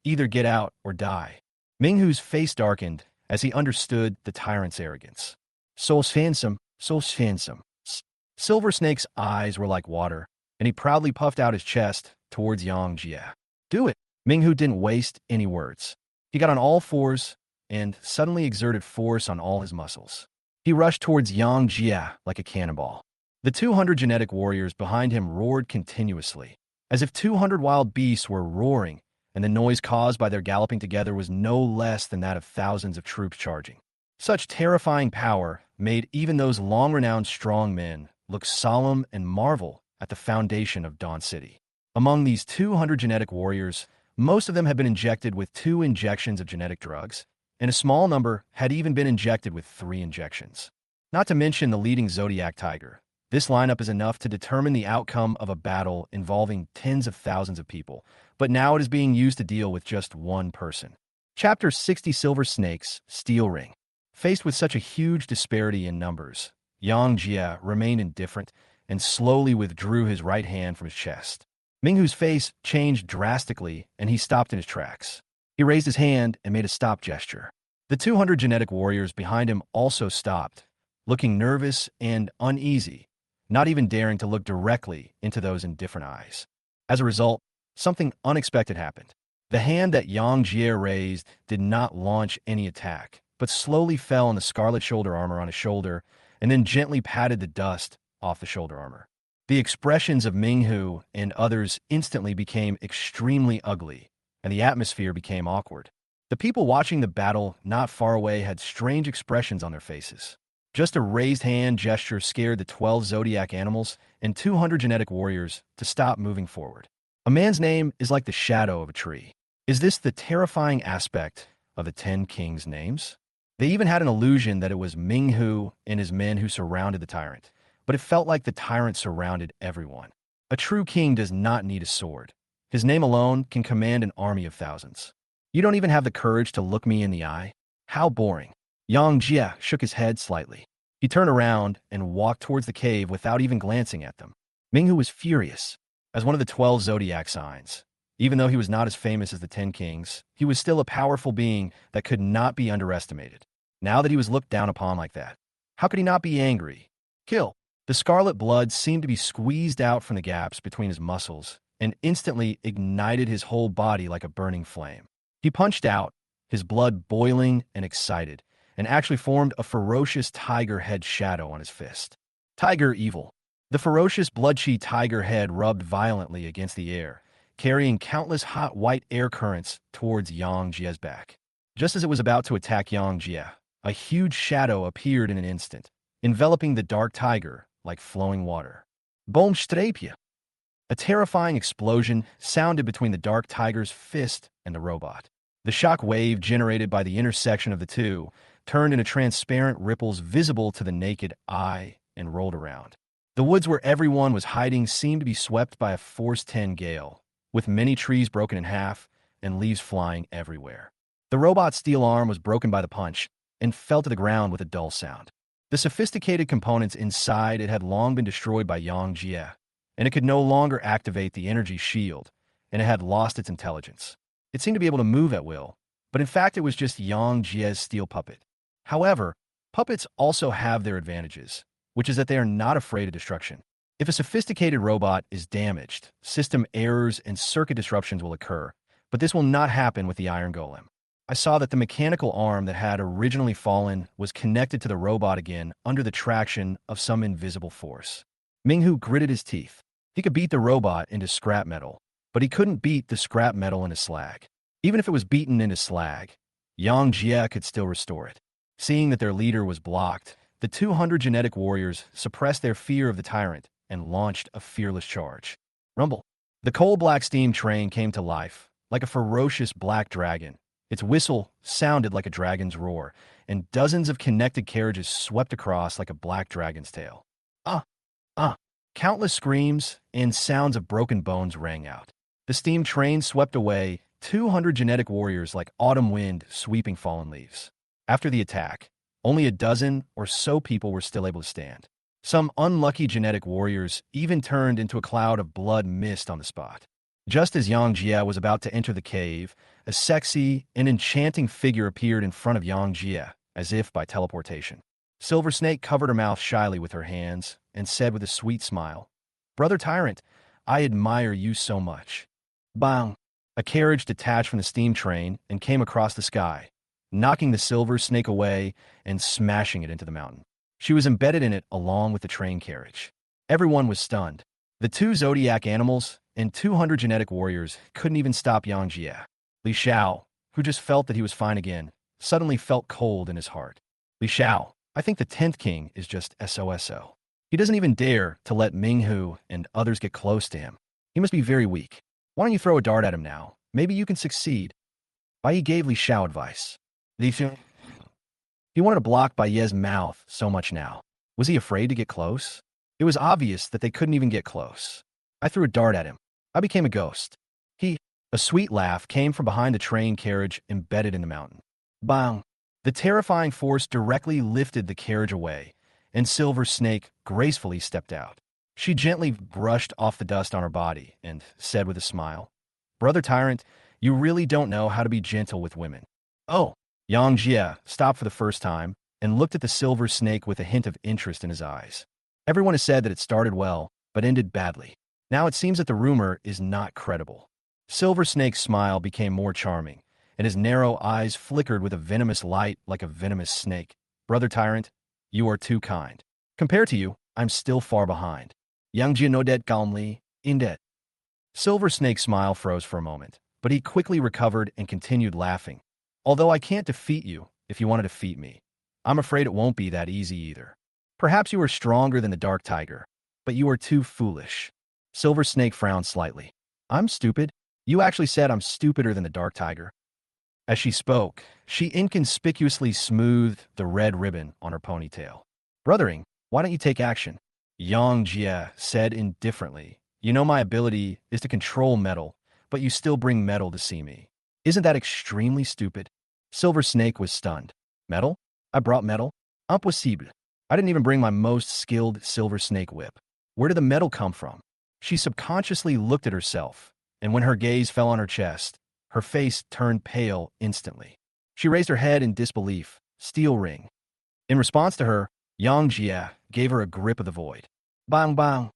Either get out or die. Minghu's face darkened as he understood the tyrant's arrogance. So handsome, so handsome. Silver Snake's eyes were like water, and he proudly puffed out his chest towards Yang Jie. Do it. Minghu didn't waste any words. He got on all fours and suddenly exerted force on all his muscles. He rushed towards Yang Jia like a cannonball. The 200 genetic warriors behind him roared continuously, as if 200 wild beasts were roaring, and the noise caused by their galloping together was no less than that of thousands of troops charging. Such terrifying power made even those long-renowned strong men look solemn and marvel at the foundation of Dawn City. Among these 200 genetic warriors, most of them had been injected with 2 injections of genetic drugs, and a small number had even been injected with 3 injections. Not to mention the leading Zodiac Tiger. This lineup is enough to determine the outcome of a battle involving tens of thousands of people, but now it is being used to deal with just one person. Chapter 60 Silver Snakes, Steel Ring. Faced with such a huge disparity in numbers, Yang Jia remained indifferent and slowly withdrew his right hand from his chest. Minghu's face changed drastically, and he stopped in his tracks. He raised his hand and made a stop gesture. The 200 genetic warriors behind him also stopped, looking nervous and uneasy, not even daring to look directly into those indifferent eyes. As a result, something unexpected happened. The hand that Yang Jia raised did not launch any attack, but slowly fell on the scarlet shoulder armor on his shoulder and then gently patted the dust off the shoulder armor. The expressions of Minghu and others instantly became extremely ugly, and the atmosphere became awkward. The people watching the battle not far away had strange expressions on their faces. Just a raised hand gesture scared the 12 zodiac animals and 200 genetic warriors to stop moving forward. A man's name is like the shadow of a tree. Is this the terrifying aspect of the 10 kings' names? They even had an illusion that it was Minghu and his men who surrounded the tyrant, but it felt like the tyrant surrounded everyone. A true king does not need a sword. His name alone can command an army of thousands. You don't even have the courage to look me in the eye? How boring. Yang Jia shook his head slightly. He turned around and walked towards the cave without even glancing at them. Minghu was furious. As one of the 12 zodiac signs, even though he was not as famous as the 10 kings, he was still a powerful being that could not be underestimated. Now that he was looked down upon like that, how could he not be angry? Kill. The scarlet blood seemed to be squeezed out from the gaps between his muscles and instantly ignited his whole body like a burning flame. He punched out, his blood boiling and excited, and actually formed a ferocious tiger head shadow on his fist. Tiger evil. The ferocious blood-chi tiger head rubbed violently against the air, carrying countless hot white air currents towards Yang Jia's back. Just as it was about to attack Yang Jia, a huge shadow appeared in an instant, enveloping the dark tiger like flowing water. Boom strapia! A terrifying explosion sounded between the dark tiger's fist and the robot. The shock wave generated by the intersection of the two turned into transparent ripples visible to the naked eye and rolled around. The woods where everyone was hiding seemed to be swept by a force 10 gale, with many trees broken in half and leaves flying everywhere. The robot's steel arm was broken by the punch and fell to the ground with a dull sound. The sophisticated components inside it had long been destroyed by Yang Jia, and it could no longer activate the energy shield, and it had lost its intelligence. It seemed to be able to move at will, but in fact it was just Yang Jia's steel puppet. However, puppets also have their advantages, which is that they are not afraid of destruction. If a sophisticated robot is damaged, system errors and circuit disruptions will occur, but this will not happen with the Iron Golem. I saw that the mechanical arm that had originally fallen was connected to the robot again under the traction of some invisible force. Minghu gritted his teeth. He could beat the robot into scrap metal, but he couldn't beat the scrap metal into slag. Even if it was beaten into slag, Yang Jia could still restore it. Seeing that their leader was blocked, the 200 genetic warriors suppressed their fear of the tyrant and launched a fearless charge. Rumble. The coal-black steam train came to life, like a ferocious black dragon. Its whistle sounded like a dragon's roar, and dozens of connected carriages swept across like a black dragon's tail. Ah! Ah! Countless screams and sounds of broken bones rang out. The steam train swept away 200 genetic warriors like autumn wind sweeping fallen leaves. After the attack, only a dozen or so people were still able to stand. Some unlucky genetic warriors even turned into a cloud of blood mist on the spot. Just as Yang Jia was about to enter the cave, a sexy and enchanting figure appeared in front of Yang Jia, as if by teleportation. Silver Snake covered her mouth shyly with her hands and said with a sweet smile, "Brother Tyrant, I admire you so much." Bang! A carriage detached from the steam train and came across the sky, knocking the silver snake away and smashing it into the mountain. She was embedded in it along with the train carriage. Everyone was stunned. The two zodiac animals and 200 genetic warriors couldn't even stop Yang Jie. Li Xiao, who just felt that he was fine again, suddenly felt cold in his heart. Li Xiao, I think the 10th king is just SOSO. He doesn't even dare to let Minghu and others get close to him. He must be very weak. Why don't you throw a dart at him now? Maybe you can succeed. Bai Yi gave Li Xiao advice. Li Xiao. He wanted to block Bai Ye's mouth so much now. Was he afraid to get close? It was obvious that they couldn't even get close. I threw a dart at him. I became a ghost. A sweet laugh came from behind the train carriage embedded in the mountain. Bang! The terrifying force directly lifted the carriage away, and Silver Snake gracefully stepped out. She gently brushed off the dust on her body and said with a smile, "Brother Tyrant, you really don't know how to be gentle with women." Oh! Yang Jie stopped for the first time and looked at the Silver Snake with a hint of interest in his eyes. Everyone has said that it started well, but ended badly. Now it seems that the rumor is not credible. Silver Snake's smile became more charming, and his narrow eyes flickered with a venomous light like a venomous snake. Brother Tyrant, you are too kind. Compared to you, I'm still far behind. Yang Jie nodet calmly, indet. Silver Snake's smile froze for a moment, but he quickly recovered and continued laughing. Although I can't defeat you if you want to defeat me, I'm afraid it won't be that easy either. Perhaps you are stronger than the Dark Tiger, but you are too foolish. Silver Snake frowned slightly. I'm stupid? You actually said I'm stupider than the Dark Tiger. As she spoke, she inconspicuously smoothed the red ribbon on her ponytail. Brothering, why don't you take action? Yang Jie said indifferently. You know my ability is to control metal, but you still bring metal to see me. Isn't that extremely stupid? Silver Snake was stunned. Metal? I brought metal? Impossible. I didn't even bring my most skilled Silver Snake whip. Where did the metal come from? She subconsciously looked at herself, and when her gaze fell on her chest, her face turned pale instantly. She raised her head in disbelief. Steel ring. In response to her, Yang Jie gave her a grip of the void. Bang bang.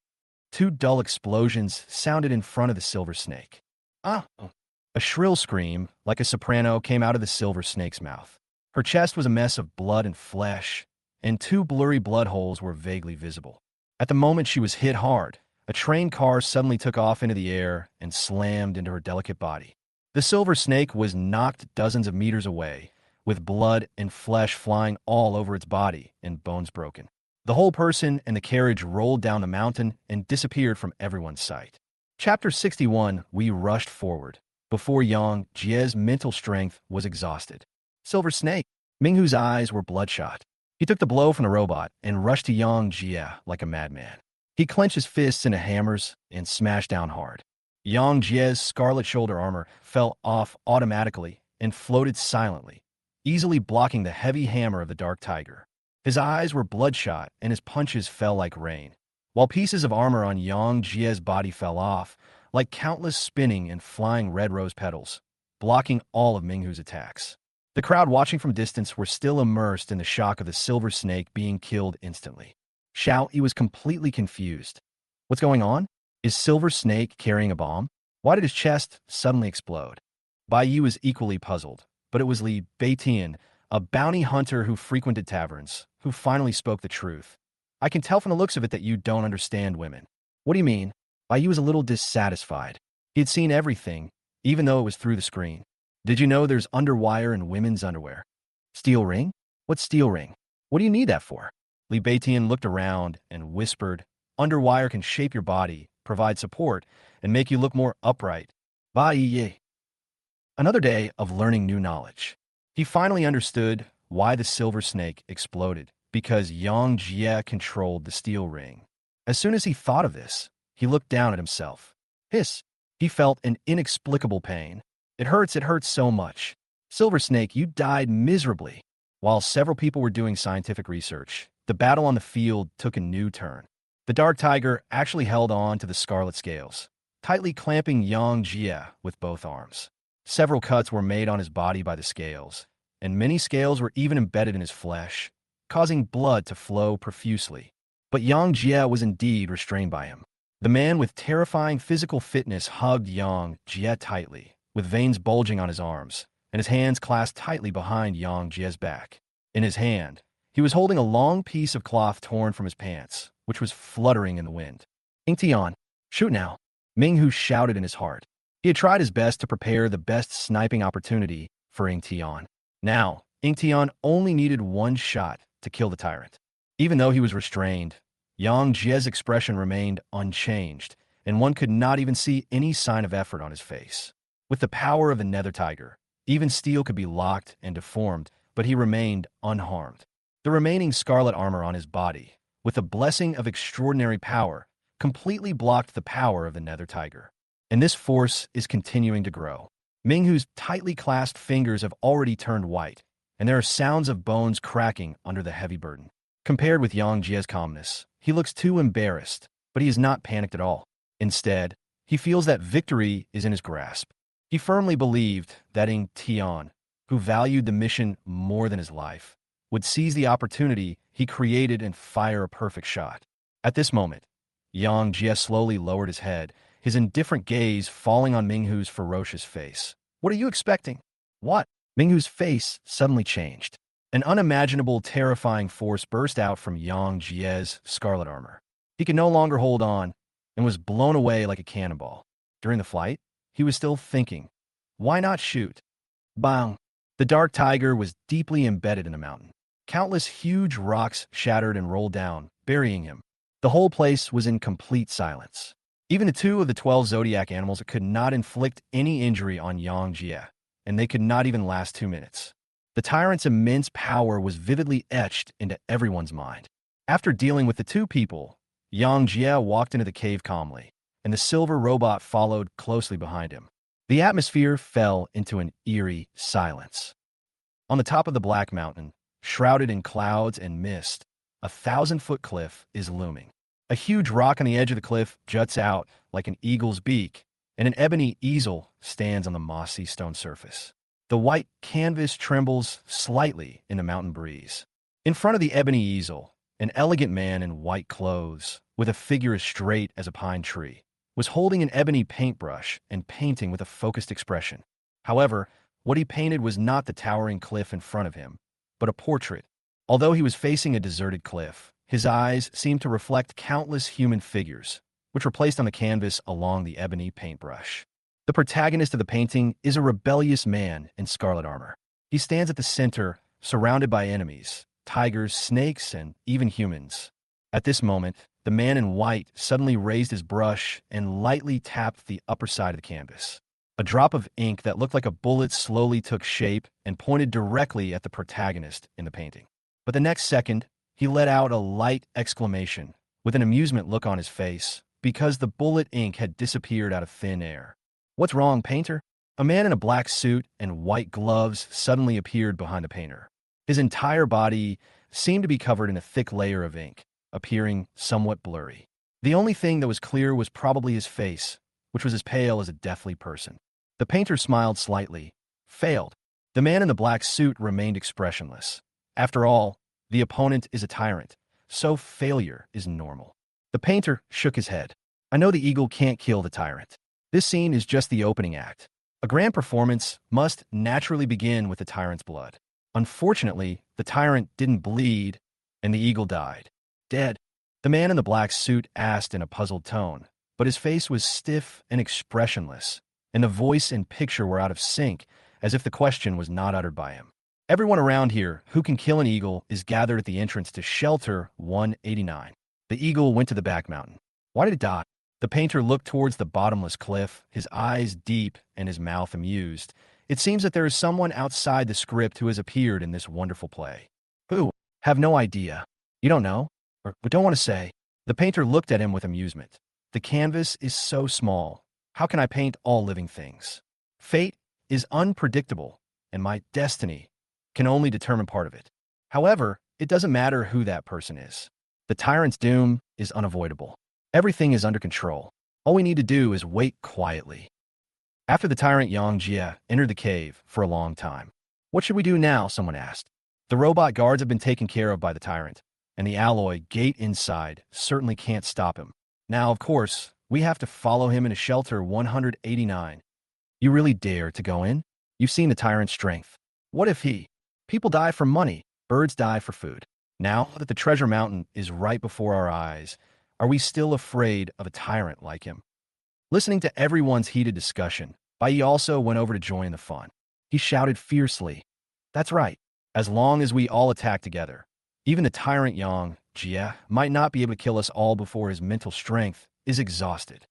Two dull explosions sounded in front of the Silver Snake. Ah! A shrill scream, like a soprano, came out of the Silver Snake's mouth. Her chest was a mess of blood and flesh, and two blurry blood holes were vaguely visible. At the moment she was hit hard, a train car suddenly took off into the air and slammed into her delicate body. The Silver Snake was knocked dozens of meters away, with blood and flesh flying all over its body and bones broken. The whole person and the carriage rolled down the mountain and disappeared from everyone's sight. Chapter 61. We rushed forward, before Yang Jie's mental strength was exhausted. Silver Snake. Minghu's eyes were bloodshot. He took the blow from the robot and rushed to Yang Jie like a madman. He clenched his fists into hammers and smashed down hard. Yang Jie's scarlet shoulder armor fell off automatically and floated silently, easily blocking the heavy hammer of the Dark Tiger. His eyes were bloodshot and his punches fell like rain, while pieces of armor on Yang Jie's body fell off, like countless spinning and flying red rose petals, blocking all of Minghu's attacks. The crowd watching from distance were still immersed in the shock of the Silver Snake being killed instantly. Xiao Yi was completely confused. What's going on? Is Silver Snake carrying a bomb? Why did his chest suddenly explode? Bai Yi was equally puzzled, but it was Li Beitian, a bounty hunter who frequented taverns, who finally spoke the truth. I can tell from the looks of it that you don't understand women. What do you mean? Bai Yi was a little dissatisfied. He had seen everything, even though it was through the screen. Did you know there's underwire in women's underwear? Steel ring? What's steel ring? What do you need that for? Li Beitian looked around and whispered, underwire can shape your body, provide support, and make you look more upright. Bai Yi. Another day of learning new knowledge. He finally understood why the Silver Snake exploded, because Yang Jie controlled the steel ring. As soon as he thought of this, he looked down at himself. Hiss! He felt an inexplicable pain. It hurts so much. Silver Snake, you died miserably. While several people were doing scientific research, the battle on the field took a new turn. The Dark Tiger actually held on to the scarlet scales, tightly clamping Yang Jie with both arms. Several cuts were made on his body by the scales, and many scales were even embedded in his flesh, causing blood to flow profusely. But Yang Jie was indeed restrained by him. The man with terrifying physical fitness hugged Yang Jie tightly, with veins bulging on his arms, and his hands clasped tightly behind Yang Jie's back. In his hand, he was holding a long piece of cloth torn from his pants, which was fluttering in the wind. Ingtian, shoot now, Minghu shouted in his heart. He had tried his best to prepare the best sniping opportunity for Ingtian. Now, Ingtian only needed one shot to kill the tyrant. Even though he was restrained, Yang Jie's expression remained unchanged, and one could not even see any sign of effort on his face. With the power of the Nether Tiger, even steel could be locked and deformed, but he remained unharmed. The remaining scarlet armor on his body, with a blessing of extraordinary power, completely blocked the power of the Nether Tiger. And this force is continuing to grow. Minghu's tightly clasped fingers have already turned white, and there are sounds of bones cracking under the heavy burden. Compared with Yang Jie's calmness, he looks too embarrassed, but he is not panicked at all. Instead, he feels that victory is in his grasp. He firmly believed that Ing Tian, who valued the mission more than his life, would seize the opportunity he created and fire a perfect shot. At this moment, Yang Jie slowly lowered his head, his indifferent gaze falling on Minghu's ferocious face. What are you expecting? What? Minghu's face suddenly changed. An unimaginable, terrifying force burst out from Yang Jie's scarlet armor. He could no longer hold on and was blown away like a cannonball. During the flight, he was still thinking, why not shoot? Bang! The dark tiger was deeply embedded in the mountain. Countless huge rocks shattered and rolled down, burying him. The whole place was in complete silence. Even the 2 of the 12 zodiac animals could not inflict any injury on Yang Jie, and they could not even last 2 minutes. The tyrant's immense power was vividly etched into everyone's mind. After dealing with the 2 people, Yang Jie walked into the cave calmly, and the silver robot followed closely behind him. The atmosphere fell into an eerie silence. On the top of the Black Mountain, shrouded in clouds and mist, a 1,000-foot cliff is looming. A huge rock on the edge of the cliff juts out like an eagle's beak, and an ebony easel stands on the mossy stone surface. The white canvas trembles slightly in the mountain breeze. In front of the ebony easel, an elegant man in white clothes, with a figure as straight as a pine tree, was holding an ebony paintbrush and painting with a focused expression. However, what he painted was not the towering cliff in front of him, but a portrait. Although he was facing a deserted cliff, his eyes seemed to reflect countless human figures, which were placed on the canvas along the ebony paintbrush. The protagonist of the painting is a rebellious man in scarlet armor. He stands at the center, surrounded by enemies, tigers, snakes, and even humans. At this moment, the man in white suddenly raised his brush and lightly tapped the upper side of the canvas. A drop of ink that looked like a bullet slowly took shape and pointed directly at the protagonist in the painting. But the next second, he let out a light exclamation, with an amusement look on his face, because the bullet ink had disappeared out of thin air. What's wrong, painter? A man in a black suit and white gloves suddenly appeared behind the painter. His entire body seemed to be covered in a thick layer of ink, appearing somewhat blurry. The only thing that was clear was probably his face, which was as pale as a deathly person. The painter smiled slightly. Failed. The man in the black suit remained expressionless. After all, the opponent is a tyrant, so failure is normal. The painter shook his head. I know the eagle can't kill the tyrant. This scene is just the opening act. A grand performance must naturally begin with the tyrant's blood. Unfortunately, the tyrant didn't bleed, and the eagle died. Dead. The man in the black suit asked in a puzzled tone, but his face was stiff and expressionless, and the voice and picture were out of sync, as if the question was not uttered by him. Everyone around here who can kill an eagle is gathered at the entrance to Shelter 189. The eagle went to the back mountain. Why did it die? The painter looked towards the bottomless cliff, his eyes deep and his mouth amused. It seems that there is someone outside the script who has appeared in this wonderful play. Who? Have no idea. You don't know? Or don't want to say? The painter looked at him with amusement. The canvas is so small. How can I paint all living things? Fate is unpredictable, and my destiny can only determine part of it. However, it doesn't matter who that person is. The tyrant's doom is unavoidable. Everything is under control. All we need to do is wait quietly. After the tyrant Yang Jie entered the cave for a long time. What should we do now? Someone asked. The robot guards have been taken care of by the tyrant, and the alloy gate inside certainly can't stop him. Now, of course, we have to follow him into Shelter 189. You really dare to go in? You've seen the tyrant's strength. What if he? People die for money, birds die for food. Now that the treasure mountain is right before our eyes, are we still afraid of a tyrant like him? Listening to everyone's heated discussion, Bai also went over to join the fun. He shouted fiercely, "That's right. As long as we all attack together, even the tyrant Yang, Jia, might not be able to kill us all before his mental strength is exhausted."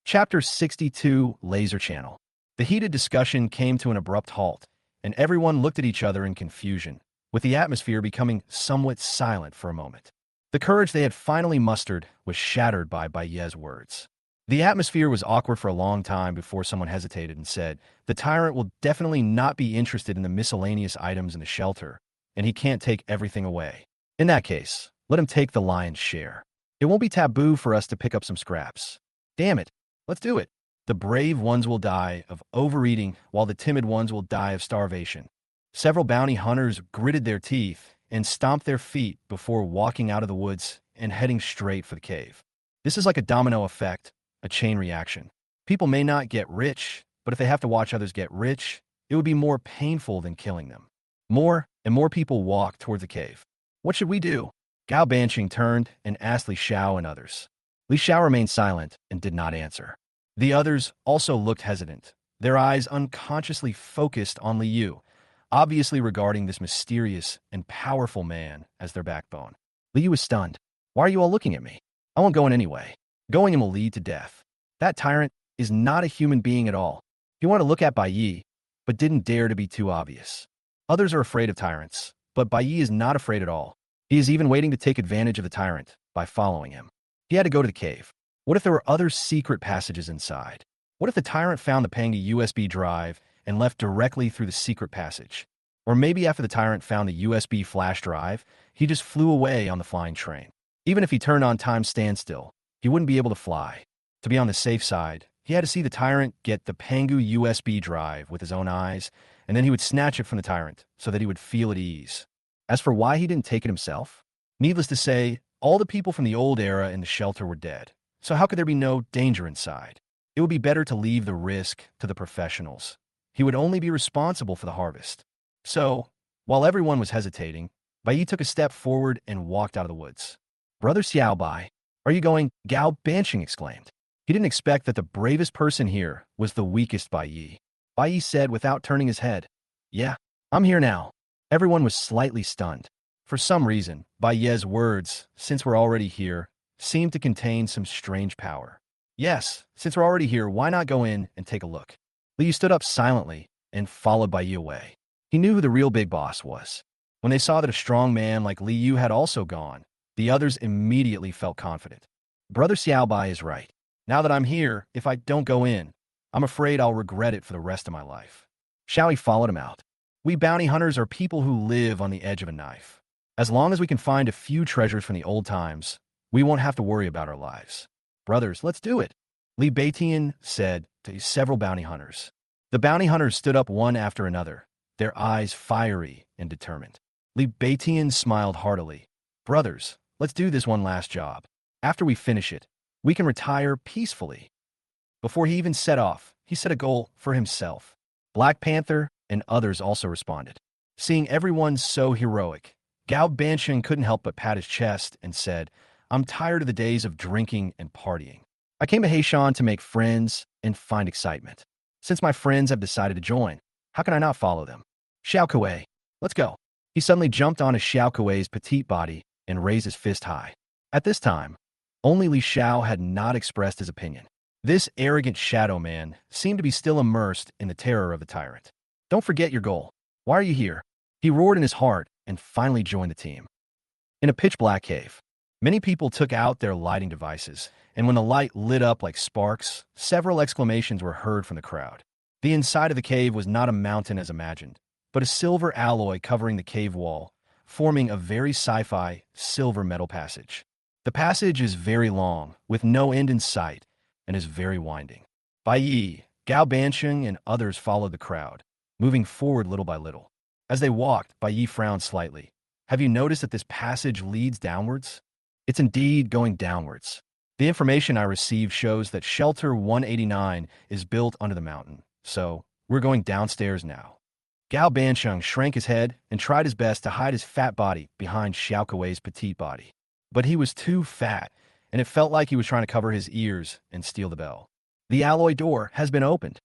Chapter 62, Laser Channel. The heated discussion came to an abrupt halt, and everyone looked at each other in confusion, with the atmosphere becoming somewhat silent for a moment. The courage they had finally mustered was shattered by Baiye's words. The atmosphere was awkward for a long time before someone hesitated and said, "The tyrant will definitely not be interested in the miscellaneous items in the shelter, and he can't take everything away. In that case, let him take the lion's share. It won't be taboo for us to pick up some scraps. Damn it, let's do it. The brave ones will die of overeating, while the timid ones will die of starvation." Several bounty hunters gritted their teeth and stomped their feet before walking out of the woods and heading straight for the cave. This is like a domino effect, a chain reaction. People may not get rich, but if they have to watch others get rich, it would be more painful than killing them. More and more people walked toward the cave. "What should we do?" Gao Banqing turned and asked Li Xiao and others. Li Xiao remained silent and did not answer. The others also looked hesitant, their eyes unconsciously focused on Li Yu, obviously regarding this mysterious and powerful man as their backbone. Li Yu was stunned. "Why are you all looking at me? I won't go in anyway. Going in will lead to death. That tyrant is not a human being at all." He wanted to look at Bai Yi, but didn't dare to be too obvious. Others are afraid of tyrants, but Bai Yi is not afraid at all. He is even waiting to take advantage of the tyrant by following him. He had to go to the cave. What if there were other secret passages inside? What if the tyrant found the Pangu USB drive and left directly through the secret passage? Or maybe after the tyrant found the USB flash drive, he just flew away on the flying train. Even if he turned on time standstill, he wouldn't be able to fly. To be on the safe side, he had to see the tyrant get the Pangu USB drive with his own eyes, and then he would snatch it from the tyrant so that he would feel at ease. As for why he didn't take it himself, needless to say, all the people from the old era in the shelter were dead. So how could there be no danger inside? It would be better to leave the risk to the professionals. He would only be responsible for the harvest. So, while everyone was hesitating, Bai took a step forward and walked out of the woods. "Brother Xiaobai, are you going?" Gao Banqing exclaimed. He didn't expect that the bravest person here was the weakest Bai Yi. Bai Yi said without turning his head, "Yeah, I'm here now." Everyone was slightly stunned. For some reason, Bai Ye's words, "since we're already here," seemed to contain some strange power. "Yes, since we're already here, why not go in and take a look?" Li Yu stood up silently and followed Bai Yi away. He knew who the real big boss was. When they saw that a strong man like Li Yu had also gone, the others immediately felt confident. Brother Xiaobai is right. Now that I'm here, if I don't go in, I'm afraid I'll regret it for the rest of my life. Xiaoi followed him out. We bounty hunters are people who live on the edge of a knife. As long as we can find a few treasures from the old times, we won't have to worry about our lives. Brothers, let's do it, Li Beitian said to several bounty hunters. The bounty hunters stood up one after another, their eyes fiery and determined. Li Beitian smiled heartily. Brothers, let's do this one last job. After we finish it, we can retire peacefully. Before he even set off, he set a goal for himself. Black Panther and others also responded. Seeing everyone so heroic, Gao Banqing couldn't help but pat his chest and said, "I'm tired of the days of drinking and partying. I came to Heishan to make friends and find excitement. Since my friends have decided to join, how can I not follow them? Xiao Kuei, let's go." He suddenly jumped onto Xiao Kuei's petite body and raised his fist high. At this time, only Li Xiao had not expressed his opinion. This arrogant shadow man seemed to be still immersed in the terror of the tyrant. "Don't forget your goal. Why are you here?" He roared in his heart and finally joined the team. In a pitch-black cave, many people took out their lighting devices, and when the light lit up like sparks, several exclamations were heard from the crowd. The inside of the cave was not a mountain as imagined, but a silver alloy covering the cave wall, forming a very sci-fi silver metal passage. The passage is very long, with no end in sight, and is very winding. Bai Yi, Gao Banqing, and others followed the crowd, moving forward little by little. As they walked, Bai Yi frowned slightly. "Have you noticed that this passage leads downwards?" "It's indeed going downwards. The information I received shows that Shelter 189 is built under the mountain, So, we're going downstairs now. Gao Bansheng shrank his head and tried his best to hide his fat body behind Xiao Kuei's petite body. But he was too fat, and it felt like he was trying to cover his ears and steal the bell. The alloy door has been opened.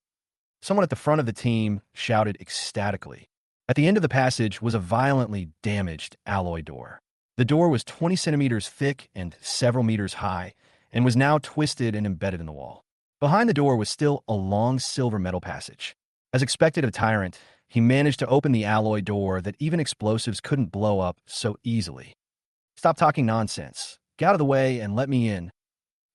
Someone at the front of the team shouted ecstatically. At the end of the passage was a violently damaged alloy door. The door was 20 centimeters thick and several meters high, and was now twisted and embedded in the wall. Behind the door was still a long silver metal passage. As expected of a tyrant, he managed to open the alloy door that even explosives couldn't blow up so easily. Stop talking nonsense. Get out of the way and let me in.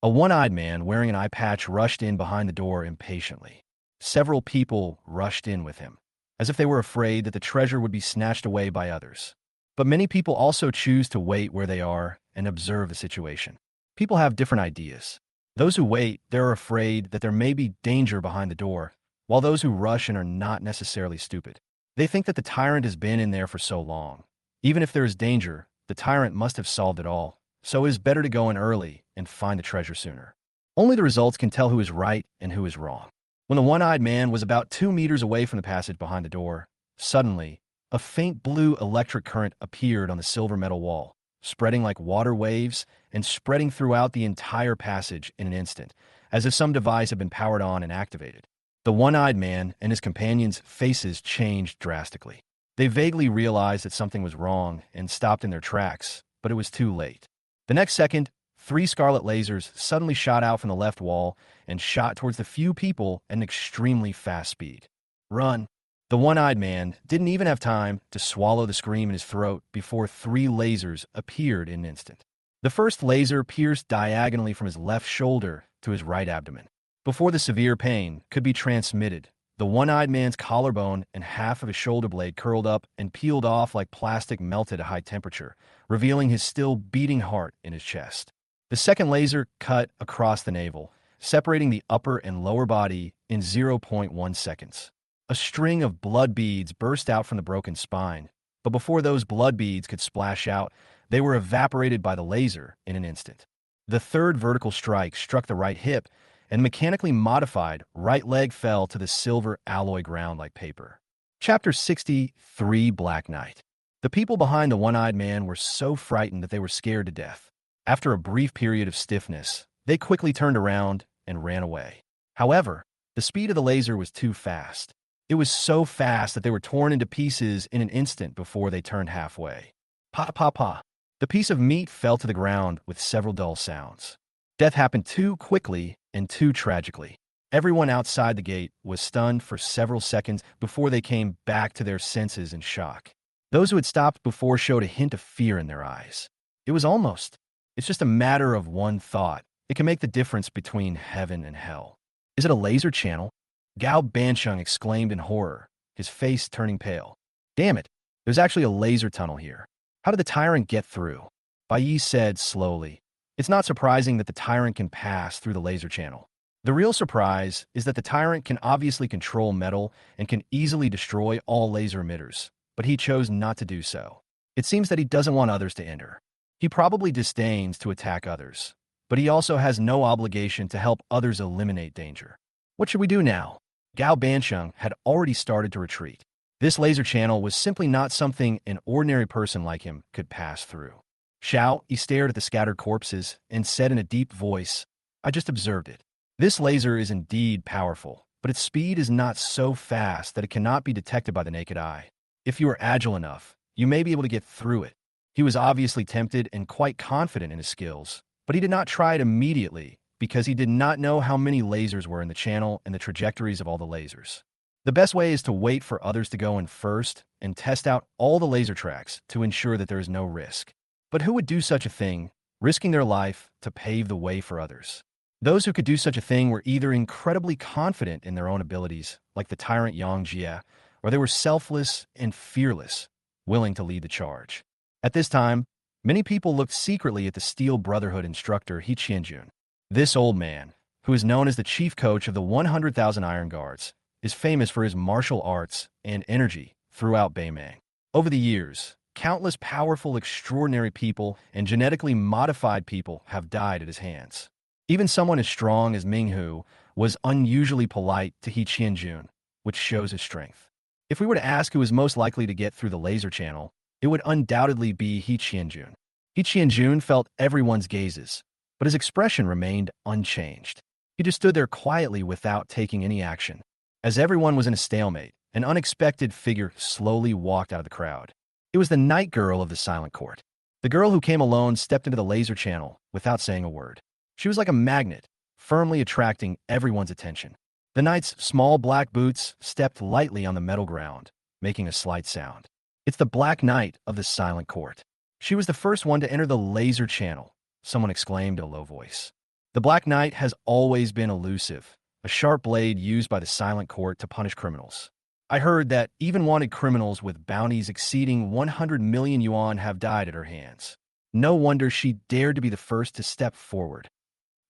A one-eyed man wearing an eye patch rushed in behind the door impatiently. Several people rushed in with him, as if they were afraid that the treasure would be snatched away by others. But many people also choose to wait where they are and observe the situation. People have different ideas. Those who wait, they're afraid that there may be danger behind the door, while those who rush in are not necessarily stupid. They think that the tyrant has been in there for so long. Even if there is danger, the tyrant must have solved it all, so it is better to go in early and find the treasure sooner. Only the results can tell who is right and who is wrong. When the one-eyed man was about 2 meters away from the passage behind the door, suddenly, a faint blue electric current appeared on the silver metal wall, spreading like water waves and spreading throughout the entire passage in an instant, as if some device had been powered on and activated. The one-eyed man and his companions' faces changed drastically. They vaguely realized that something was wrong and stopped in their tracks, but it was too late. The next second, 3 scarlet lasers suddenly shot out from the left wall and shot towards the few people at an extremely fast speed. Run! The one-eyed man didn't even have time to swallow the scream in his throat before 3 lasers appeared in an instant. The first laser pierced diagonally from his left shoulder to his right abdomen. Before the severe pain could be transmitted, the one-eyed man's collarbone and half of his shoulder blade curled up and peeled off like plastic melted at high temperature, revealing his still beating heart in his chest. The second laser cut across the navel, separating the upper and lower body in 0.1 seconds. A string of blood beads burst out from the broken spine, but before those blood beads could splash out, they were evaporated by the laser in an instant. The third vertical strike struck the right hip, and mechanically modified right leg fell to the silver alloy ground like paper. Chapter 63, Black Knight. The people behind the one-eyed man were so frightened that they were scared to death. After a brief period of stiffness, they quickly turned around and ran away. However, the speed of the laser was too fast. It was so fast that they were torn into pieces in an instant before they turned halfway. Pa pa pa. The piece of meat fell to the ground with several dull sounds. Death happened too quickly and too tragically. Everyone outside the gate was stunned for several seconds before they came back to their senses in shock. Those who had stopped before showed a hint of fear in their eyes. It was almost. It's just a matter of one thought. It can make the difference between heaven and hell. Is it a laser channel? Gao Bansheng exclaimed in horror, his face turning pale. Damn it, there's actually a laser tunnel here. How did the tyrant get through? Bai Yi said slowly. It's not surprising that the tyrant can pass through the laser channel. The real surprise is that the tyrant can obviously control metal and can easily destroy all laser emitters, but he chose not to do so. It seems that he doesn't want others to enter. He probably disdains to attack others, but he also has no obligation to help others eliminate danger. What should we do now? Gao Bansheng had already started to retreat. This laser channel was simply not something an ordinary person like him could pass through. Xiao, he stared at the scattered corpses and said in a deep voice, I just observed it. This laser is indeed powerful, but its speed is not so fast that it cannot be detected by the naked eye. If you are agile enough, you may be able to get through it. He was obviously tempted and quite confident in his skills, but he did not try it immediately because he did not know how many lasers were in the channel and the trajectories of all the lasers. The best way is to wait for others to go in first and test out all the laser tracks to ensure that there is no risk. But who would do such a thing, risking their life to pave the way for others? Those who could do such a thing were either incredibly confident in their own abilities, like the tyrant Yang Jie, or they were selfless and fearless, willing to lead the charge. At this time, many people looked secretly at the Steel Brotherhood instructor He Qianjun. This old man, who is known as the chief coach of the 100,000 Iron Guards, is famous for his martial arts and energy throughout Beimang. Over the years, countless powerful, extraordinary people and genetically modified people have died at his hands. Even someone as strong as Ming Hu was unusually polite to He Qianjun which shows his strength. If we were to ask who was most likely to get through the laser channel, it would undoubtedly be He Qianjun. He Qianjun felt everyone's gazes, but his expression remained unchanged. He just stood there quietly without taking any action. As everyone was in a stalemate, an unexpected figure slowly walked out of the crowd. It was the night girl of the silent court. The girl who came alone stepped into the laser channel without saying a word. She was like a magnet, firmly attracting everyone's attention. The knight's small black boots stepped lightly on the metal ground, making a slight sound. It's the Black Knight of the silent court. She was the first one to enter the laser channel, someone exclaimed in a low voice. The Black Knight has always been elusive, a sharp blade used by the silent court to punish criminals. I heard that even wanted criminals with bounties exceeding 100 million yuan have died at her hands. No wonder she dared to be the first to step forward.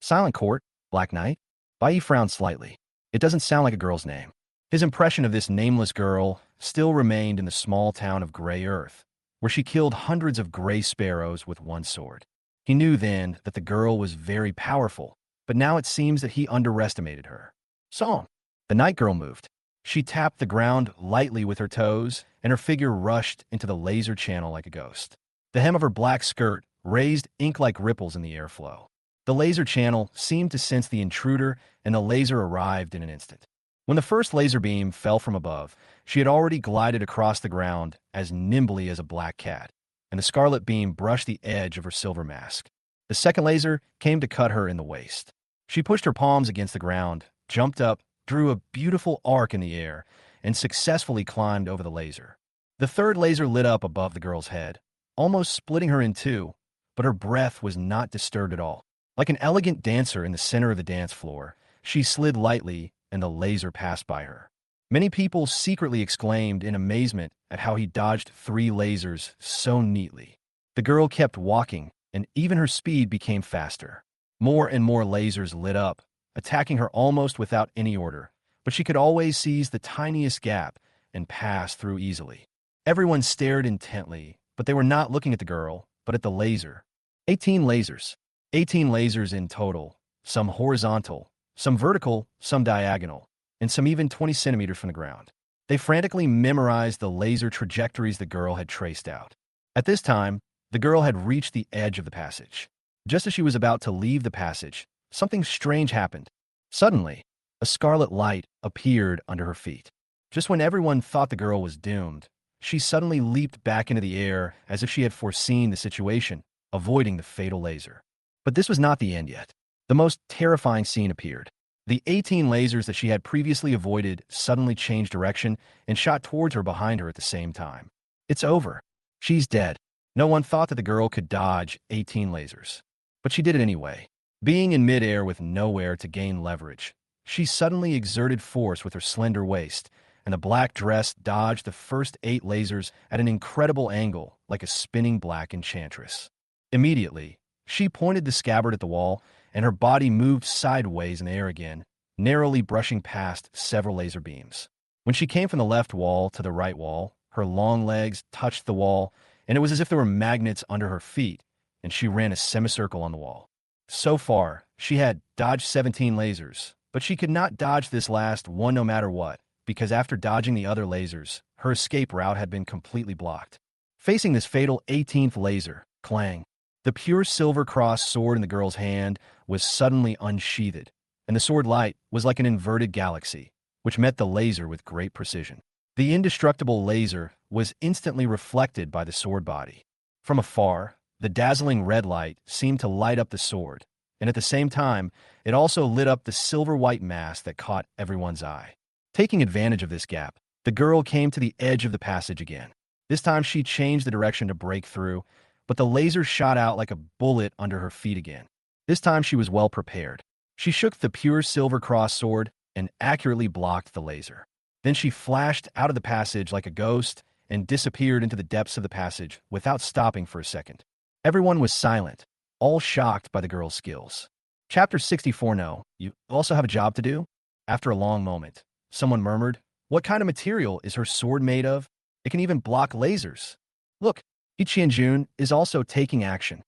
Silent Court, Black Knight? Bai frowned slightly. It doesn't sound like a girl's name. His impression of this nameless girl still remained in the small town of Gray Earth, where she killed hundreds of gray sparrows with one sword. He knew then that the girl was very powerful, but now it seems that he underestimated her. Song. The night girl moved. She tapped the ground lightly with her toes, and her figure rushed into the laser channel like a ghost. The hem of her black skirt raised ink-like ripples in the airflow. The laser channel seemed to sense the intruder, and the laser arrived in an instant. When the first laser beam fell from above, she had already glided across the ground as nimbly as a black cat, and the scarlet beam brushed the edge of her silver mask. The second laser came to cut her in the waist. She pushed her palms against the ground, jumped up, drew a beautiful arc in the air, and successfully climbed over the laser. The third laser lit up above the girl's head, almost splitting her in two, but her breath was not disturbed at all. Like an elegant dancer in the center of the dance floor, she slid lightly, and the laser passed by her. Many people secretly exclaimed in amazement at how he dodged 3 lasers so neatly. The girl kept walking, and even her speed became faster. More and more lasers lit up, attacking her almost without any order, but she could always seize the tiniest gap and pass through easily. Everyone stared intently, but they were not looking at the girl, but at the laser. 18 lasers. 18 lasers in total, some horizontal, some vertical, some diagonal, and some even 20 centimeters from the ground. They frantically memorized the laser trajectories the girl had traced out. At this time, the girl had reached the edge of the passage. Just as she was about to leave the passage, something strange happened. Suddenly, a scarlet light appeared under her feet. Just when everyone thought the girl was doomed, she suddenly leaped back into the air as if she had foreseen the situation, avoiding the fatal laser. But this was not the end yet. The most terrifying scene appeared. The 18 lasers that she had previously avoided suddenly changed direction and shot towards her behind her at the same time. It's over. She's dead. No one thought that the girl could dodge 18 lasers. But she did it anyway. Being in midair with nowhere to gain leverage, she suddenly exerted force with her slender waist, and the black dress dodged the first 8 lasers at an incredible angle like a spinning black enchantress. Immediately, she pointed the scabbard at the wall, and her body moved sideways in the air again, narrowly brushing past several laser beams. When she came from the left wall to the right wall, her long legs touched the wall, and it was as if there were magnets under her feet, and she ran a semicircle on the wall. So far, she had dodged 17 lasers, but she could not dodge this last one no matter what, because after dodging the other lasers, her escape route had been completely blocked. Facing this fatal 18th laser, clang, the pure silver cross sword in the girl's hand was suddenly unsheathed, and the sword light was like an inverted galaxy, which met the laser with great precision. The indestructible laser was instantly reflected by the sword body. From afar, the dazzling red light seemed to light up the sword, and at the same time, it also lit up the silver-white mass that caught everyone's eye. Taking advantage of this gap, the girl came to the edge of the passage again. This time she changed the direction to break through, but the laser shot out like a bullet under her feet again. This time she was well prepared. She shook the pure silver cross sword and accurately blocked the laser. Then she flashed out of the passage like a ghost and disappeared into the depths of the passage without stopping for a second. Everyone was silent, all shocked by the girl's skills. Chapter 64. No, you also have a job to do? After a long moment, someone murmured, "What kind of material is her sword made of? It can even block lasers." Look, He Qianjun is also taking action.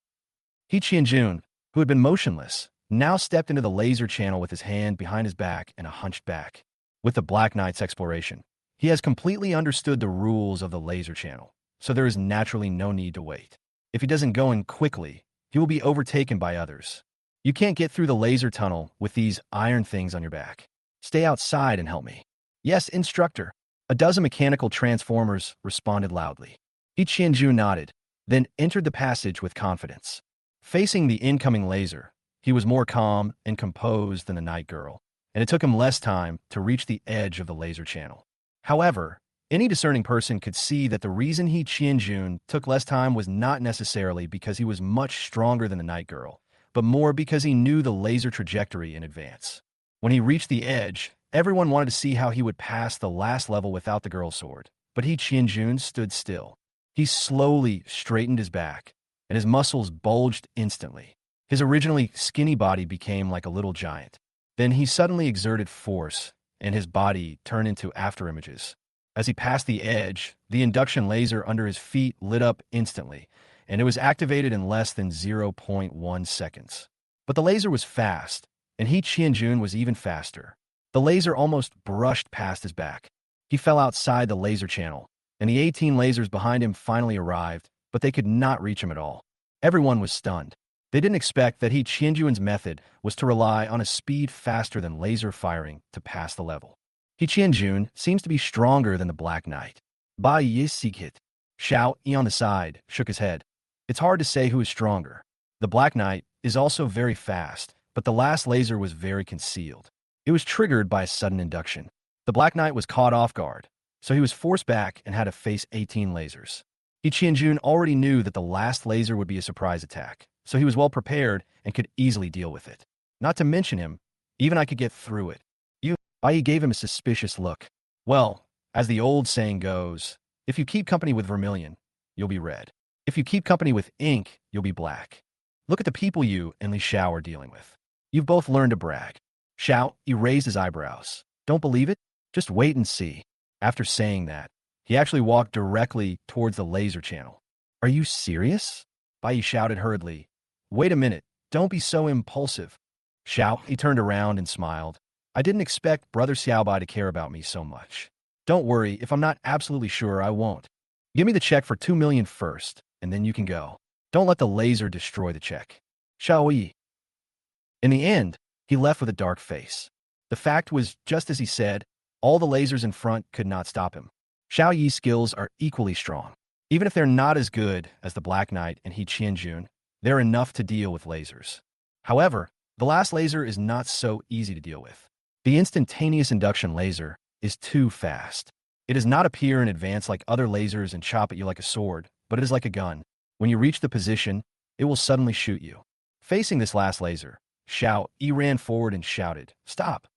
He Qianjun, who had been motionless, now stepped into the laser channel with his hand behind his back and a hunched back. with the Black Knight's exploration. He has completely understood the rules of the laser channel, so there is naturally no need to wait. If he doesn't go in quickly, he will be overtaken by others. You can't get through the laser tunnel with these iron things on your back. Stay outside and help me. Yes, instructor. A dozen mechanical transformers responded loudly. Qianju nodded, then entered the passage with confidence. Facing the incoming laser, he was more calm and composed than the night girl, and it took him less time to reach the edge of the laser channel. However, any discerning person could see that the reason Qianjun took less time was not necessarily because he was much stronger than the night girl, but more because he knew the laser trajectory in advance. When he reached the edge, everyone wanted to see how he would pass the last level without the girl's sword, but Qianjun stood still. He slowly straightened his back, and his muscles bulged instantly. His originally skinny body became like a little giant. Then he suddenly exerted force, and his body turned into afterimages. As he passed the edge, the induction laser under his feet lit up instantly, and it was activated in less than 0.1 seconds. But the laser was fast, and Qianjun was even faster. The laser almost brushed past his back. He fell outside the laser channel, and the 18 lasers behind him finally arrived, but they could not reach him at all. Everyone was stunned. They didn't expect that Qianjun's method was to rely on a speed faster than laser firing to pass the level. Qianjun seems to be stronger than the Black Knight. Ba Yisikit. Xiao Yi on the side shook his head. It's hard to say who is stronger. The Black Knight is also very fast, but the last laser was very concealed. It was triggered by a sudden induction. The Black Knight was caught off guard, so he was forced back and had to face 18 lasers. Qianjun already knew that the last laser would be a surprise attack, so he was well prepared and could easily deal with it. Not to mention him, even I could get through it. Bai gave him a suspicious look. Well, as the old saying goes, if you keep company with vermilion, you'll be red. If you keep company with ink, you'll be black. Look at the people you and Li Xiao are dealing with. You've both learned to brag. Xiao, he raised his eyebrows. Don't believe it? Just wait and see. After saying that, he actually walked directly towards the laser channel. Are you serious? Bai shouted hurriedly. Wait a minute. Don't be so impulsive. Xiao, he turned around and smiled. I didn't expect Brother Xiaobai to care about me so much. Don't worry, if I'm not absolutely sure, I won't. Give me the check for 2 million first, and then you can go. Don't let the laser destroy the check. Xiao Yi. In the end, he left with a dark face. The fact was, just as he said, all the lasers in front could not stop him. Xiao Yi's skills are equally strong. Even if they're not as good as the Black Knight and Qianjun, they're enough to deal with lasers. However, the last laser is not so easy to deal with. The instantaneous induction laser is too fast. It does not appear in advance like other lasers and chop at you like a sword, but it is like a gun. When you reach the position, it will suddenly shoot you. Facing this last laser, Xiao Yi ran forward and shouted, "Stop!"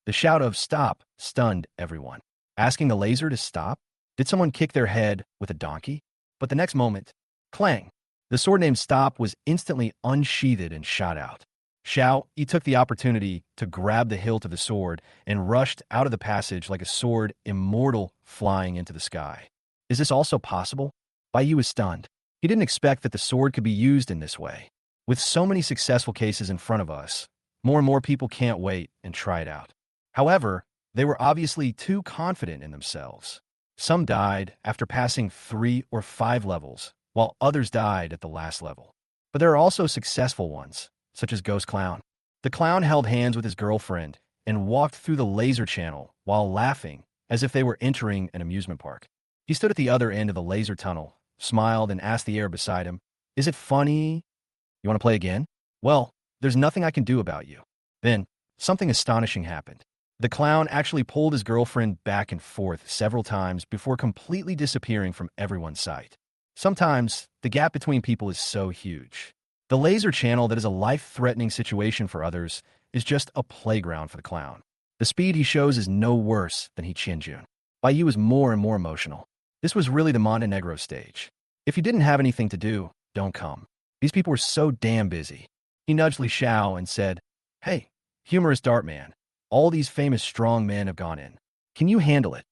The shout of "stop" stunned everyone. Asking the laser to stop? Did someone kick their head with a donkey? But the next moment, clang! The sword named Stop was instantly unsheathed and shot out. Xiao Yi took the opportunity to grab the hilt of the sword and rushed out of the passage like a sword immortal flying into the sky. Is this also possible? Bai Yi was stunned. He didn't expect that the sword could be used in this way. With so many successful cases in front of us, more and more people can't wait and try it out. However, they were obviously too confident in themselves. Some died after passing 3 or 5 levels, while others died at the last level. But there are also successful ones, such as Ghost Clown. The clown held hands with his girlfriend and walked through the laser channel while laughing as if they were entering an amusement park. He stood at the other end of the laser tunnel, smiled, and asked the air beside him, "Is it funny? You want to play again? Well, there's nothing I can do about you." Then, something astonishing happened. The clown actually pulled his girlfriend back and forth several times before completely disappearing from everyone's sight. Sometimes, the gap between people is so huge. The laser channel that is a life-threatening situation for others is just a playground for the clown. The speed he shows is no worse than Qianjun. Bai Yi was more and more emotional. This was really the Montenegro stage. If you didn't have anything to do, don't come. These people were so damn busy. He nudged Li Xiao and said, "Hey, humorous dart man, all these famous strong men have gone in. Can you handle it?"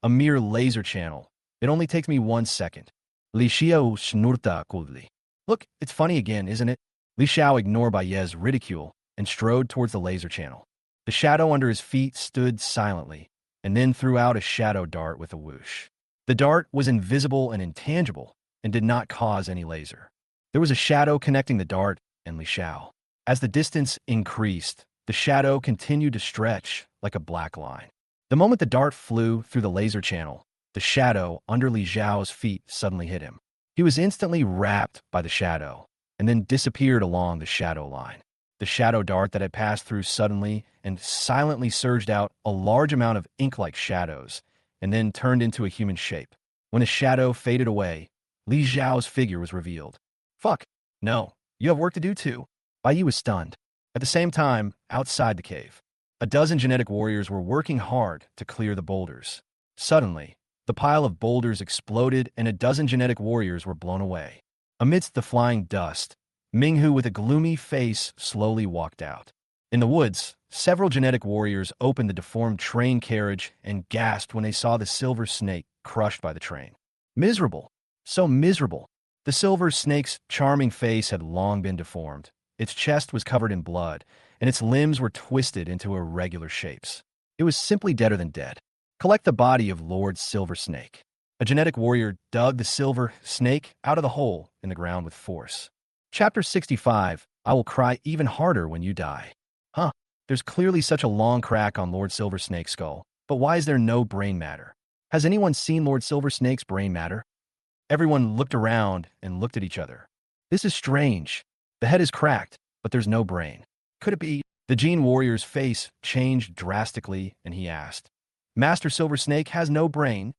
A mere laser channel. It only takes me 1 second. Li Xiao snurta coldly. Look, it's funny again, isn't it? Li Xiao ignored Bai Yi's ridicule and strode towards the laser channel. The shadow under his feet stood silently, and then threw out a shadow dart with a whoosh. The dart was invisible and intangible, and did not cause any laser. There was a shadow connecting the dart and Li Xiao. As the distance increased, the shadow continued to stretch like a black line. The moment the dart flew through the laser channel, the shadow under Li Xiao's feet suddenly hit him. He was instantly wrapped by the shadow, and then disappeared along the shadow line. The shadow dart that had passed through suddenly and silently surged out a large amount of ink-like shadows, and then turned into a human shape. When the shadow faded away, Li Xiao's figure was revealed. Fuck. No, you have work to do too. Bai Yi was stunned. At the same time, outside the cave, a dozen genetic warriors were working hard to clear the boulders. Suddenly, the pile of boulders exploded and a dozen genetic warriors were blown away. Amidst the flying dust, Minghu with a gloomy face slowly walked out. In the woods, several genetic warriors opened the deformed train carriage and gasped when they saw the silver snake crushed by the train. Miserable. So miserable. The silver snake's charming face had long been deformed. Its chest was covered in blood, and its limbs were twisted into irregular shapes. It was simply deader than dead. Collect the body of Lord Silver Snake. A genetic warrior dug the silver snake out of the hole in the ground with force. Chapter 65, I will cry even harder when you die. Huh, there's clearly such a long crack on Lord Silver Snake's skull, but why is there no brain matter? Has anyone seen Lord Silver Snake's brain matter? Everyone looked around and looked at each other. This is strange. The head is cracked, but there's no brain. Could it be? The Gene Warrior's face changed drastically, and he asked, Master Silver Snake has no brain?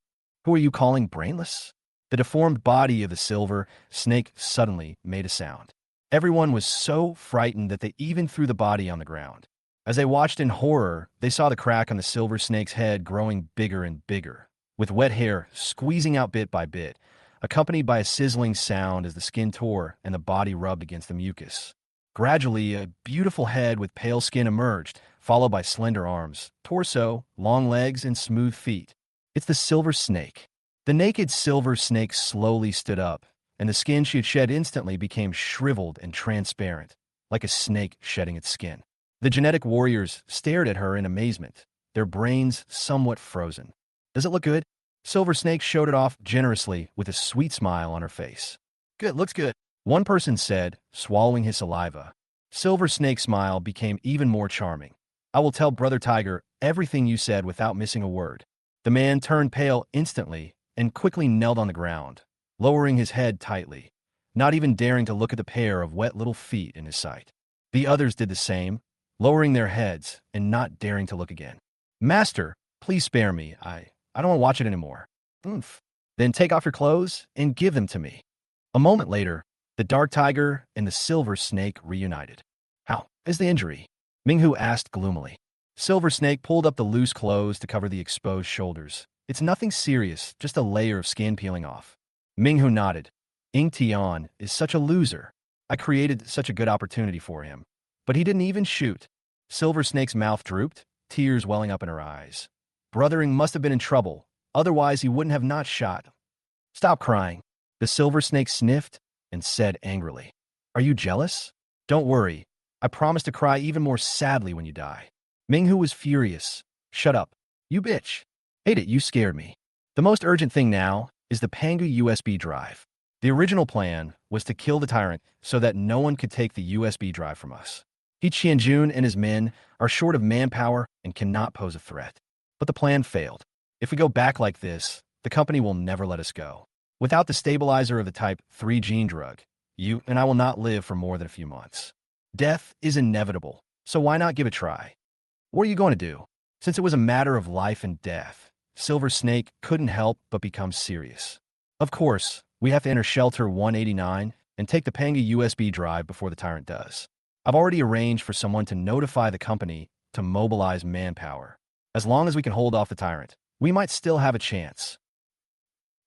Who are you calling brainless? The deformed body of the silver snake suddenly made a sound. Everyone was so frightened that they even threw the body on the ground. As they watched in horror, they saw the crack on the silver snake's head growing bigger and bigger, with wet hair squeezing out bit by bit, accompanied by a sizzling sound as the skin tore and the body rubbed against the mucus. Gradually, a beautiful head with pale skin emerged, followed by slender arms, torso, long legs, and smooth feet. It's the silver snake. The naked silver snake slowly stood up, and the skin she had shed instantly became shriveled and transparent, like a snake shedding its skin. The genetic warriors stared at her in amazement, their brains somewhat frozen. Does it look good? Silver Snake showed it off generously with a sweet smile on her face. Good, looks good, one person said, swallowing his saliva. Silver Snake's smile became even more charming. I will tell Brother Tiger everything you said without missing a word. The man turned pale instantly and quickly knelt on the ground, lowering his head tightly, not even daring to look at the pair of wet little feet in his sight. The others did the same, lowering their heads and not daring to look again. Master, please spare me. I don't want to watch it anymore. Oomph. Then take off your clothes and give them to me. A moment later, the Dark Tiger and the Silver Snake reunited. How is the injury? Minghu asked gloomily. Silver Snake pulled up the loose clothes to cover the exposed shoulders. It's nothing serious, just a layer of skin peeling off. Minghu nodded. Ying Tian is such a loser. I created such a good opportunity for him. But he didn't even shoot. Silver Snake's mouth drooped, tears welling up in her eyes. Brothering must have been in trouble, otherwise he wouldn't have not shot. Stop crying. The Silver Snake sniffed and said angrily. Are you jealous? Don't worry. I promise to cry even more sadly when you die. Minghu was furious. Shut up. You bitch. Hate it, you scared me. The most urgent thing now is the Pangu USB drive. The original plan was to kill the tyrant so that no one could take the USB drive from us. He Qianjun and his men are short of manpower and cannot pose a threat. But the plan failed. If we go back like this, the company will never let us go. Without the stabilizer of the type 3 gene drug, you and I will not live for more than a few months. Death is inevitable, so why not give it a try? What are you going to do? Since it was a matter of life and death, Silver Snake couldn't help but become serious. Of course, we have to enter Shelter 189 and take the Panga USB drive before the tyrant does. I've already arranged for someone to notify the company to mobilize manpower. As long as we can hold off the tyrant, we might still have a chance.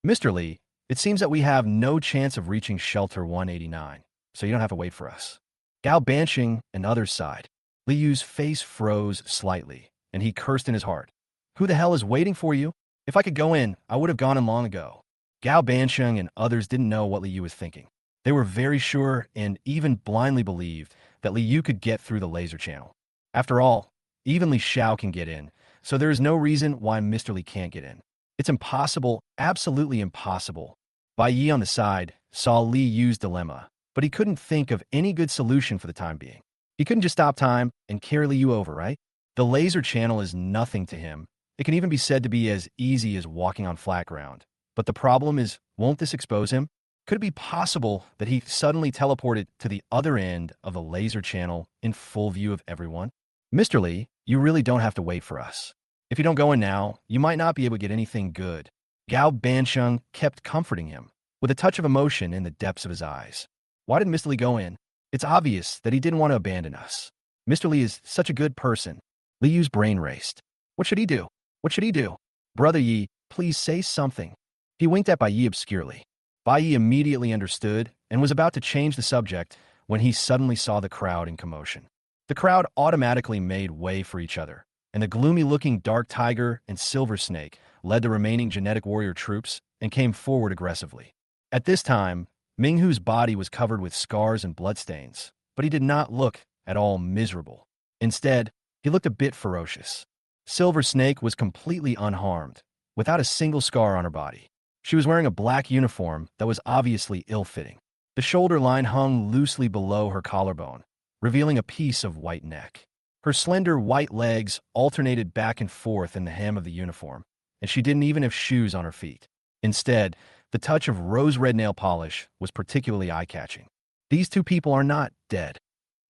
Mr. Li, it seems that we have no chance of reaching Shelter 189, so you don't have to wait for us. Gao Banshing and others sighed. Li Yu's face froze slightly, and he cursed in his heart. Who the hell is waiting for you? If I could go in, I would have gone in long ago. Gao Bansheng and others didn't know what Li Yu was thinking. They were very sure and even blindly believed that Li Yu could get through the laser channel. After all, Even Li Xiao can get in, so there is no reason why Mr. Li can't get in. It's impossible, absolutely impossible. Bai Yi on the side saw Li Yu's dilemma, but he couldn't think of any good solution for the time being. He couldn't just stop time and carry Li Yu over, right? The laser channel is nothing to him. It can even be said to be as easy as walking on flat ground. But the problem is, won't this expose him? Could it be possible that he suddenly teleported to the other end of the laser channel in full view of everyone? Mr. Li, you really don't have to wait for us. If you don't go in now, you might not be able to get anything good. Gao Bansheng kept comforting him, with a touch of emotion in the depths of his eyes. Why did Mr. Li go in? It's obvious that he didn't want to abandon us. Mr. Li is such a good person. Li Yu's brain raced. What should he do? What should he do? Brother Yi, please say something. He winked at Bai Yi obscurely. Bai Yi immediately understood and was about to change the subject when he suddenly saw the crowd in commotion. The crowd automatically made way for each other, and the gloomy-looking Dark Tiger and Silver Snake led the remaining genetic warrior troops and came forward aggressively. At this time, Minghu's body was covered with scars and bloodstains, but he did not look at all miserable. Instead, he looked a bit ferocious. Silver Snake was completely unharmed, without a single scar on her body. She was wearing a black uniform that was obviously ill-fitting. The shoulder line hung loosely below her collarbone, revealing a piece of white neck. Her slender white legs alternated back and forth in the hem of the uniform, and she didn't even have shoes on her feet. Instead, the touch of rose-red nail polish was particularly eye-catching. These two people are not dead.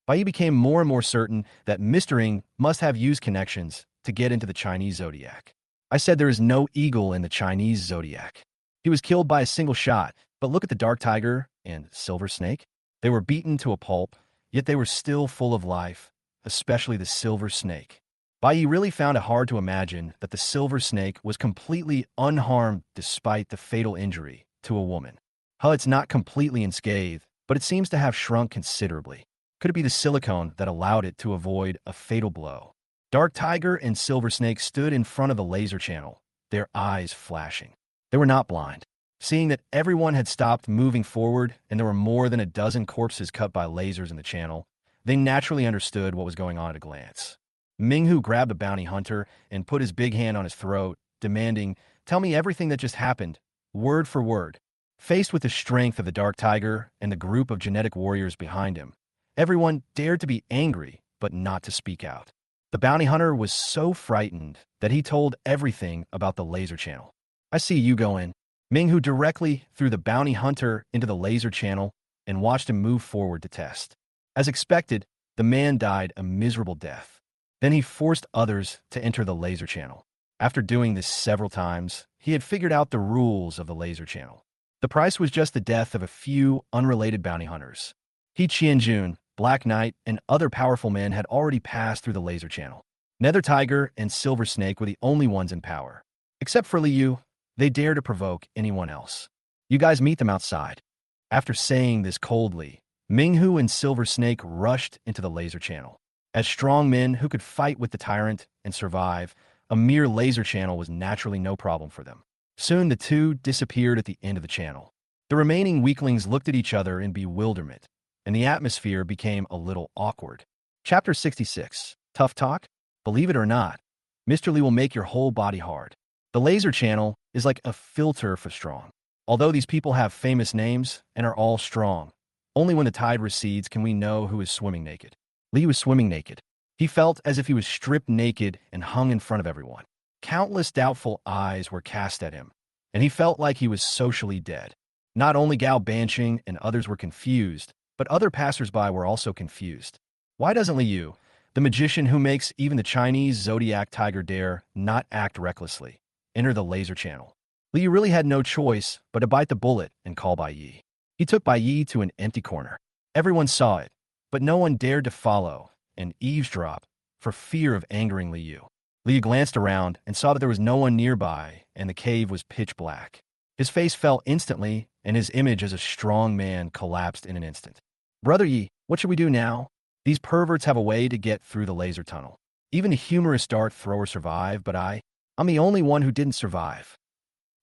Bai Yi became more and more certain that Mr. Ing must have used connections to get into the Chinese zodiac. I said there is no eagle in the Chinese zodiac. He was killed by a single shot, but look at the Dark Tiger and Silver Snake. They were beaten to a pulp, yet they were still full of life, especially the Silver Snake. Bai Yi really found it hard to imagine that the Silver Snake was completely unharmed despite the fatal injury to a woman. It's not completely unscathed, but it seems to have shrunk considerably. Could it be the silicone that allowed it to avoid a fatal blow? Dark Tiger and Silver Snake stood in front of the laser channel, their eyes flashing. They were not blind. Seeing that everyone had stopped moving forward and there were more than a dozen corpses cut by lasers in the channel, they naturally understood what was going on at a glance. Minghu grabbed a bounty hunter and put his big hand on his throat, demanding, "Tell me everything that just happened, word for word." Faced with the strength of the Dark Tiger and the group of genetic warriors behind him, everyone dared to be angry, but not to speak out. The bounty hunter was so frightened that he told everything about the laser channel. "I see you go in." Minghu directly threw the bounty hunter into the laser channel and watched him move forward to test. As expected, the man died a miserable death. Then he forced others to enter the laser channel. After doing this several times, he had figured out the rules of the laser channel. The price was just the death of a few unrelated bounty hunters. He Qianjun, Black Knight, and other powerful men had already passed through the laser channel. Nether Tiger and Silver Snake were the only ones in power. Except for Li Yu, they dared to provoke anyone else. "You guys meet them outside." After saying this coldly, Minghu and Silver Snake rushed into the laser channel. As strong men who could fight with the tyrant and survive, a mere laser channel was naturally no problem for them. Soon the two disappeared at the end of the channel. The remaining weaklings looked at each other in bewilderment, and the atmosphere became a little awkward. Chapter 66. Tough Talk? Believe it or not, Mr. Li will make your whole body hard. The laser channel is like a filter for strong. Although these people have famous names and are all strong, only when the tide recedes can we know who is swimming naked. Li was swimming naked. He felt as if he was stripped naked and hung in front of everyone. Countless doubtful eyes were cast at him, and he felt like he was socially dead. Not only Gao Bansheng and others were confused, but other passersby were also confused. Why doesn't Li Yu, the magician who makes even the Chinese zodiac tiger dare not act recklessly, enter the laser channel? Li Yu really had no choice but to bite the bullet and call Bai Yi. He took Bai Yi to an empty corner. Everyone saw it, but no one dared to follow and eavesdrop for fear of angering Li Yu. Li Yu glanced around and saw that there was no one nearby and the cave was pitch black. His face fell instantly and his image as a strong man collapsed in an instant. "Brother Yi, what should we do now? These perverts have a way to get through the laser tunnel. Even a humorous dart thrower survived, but I'm the only one who didn't survive."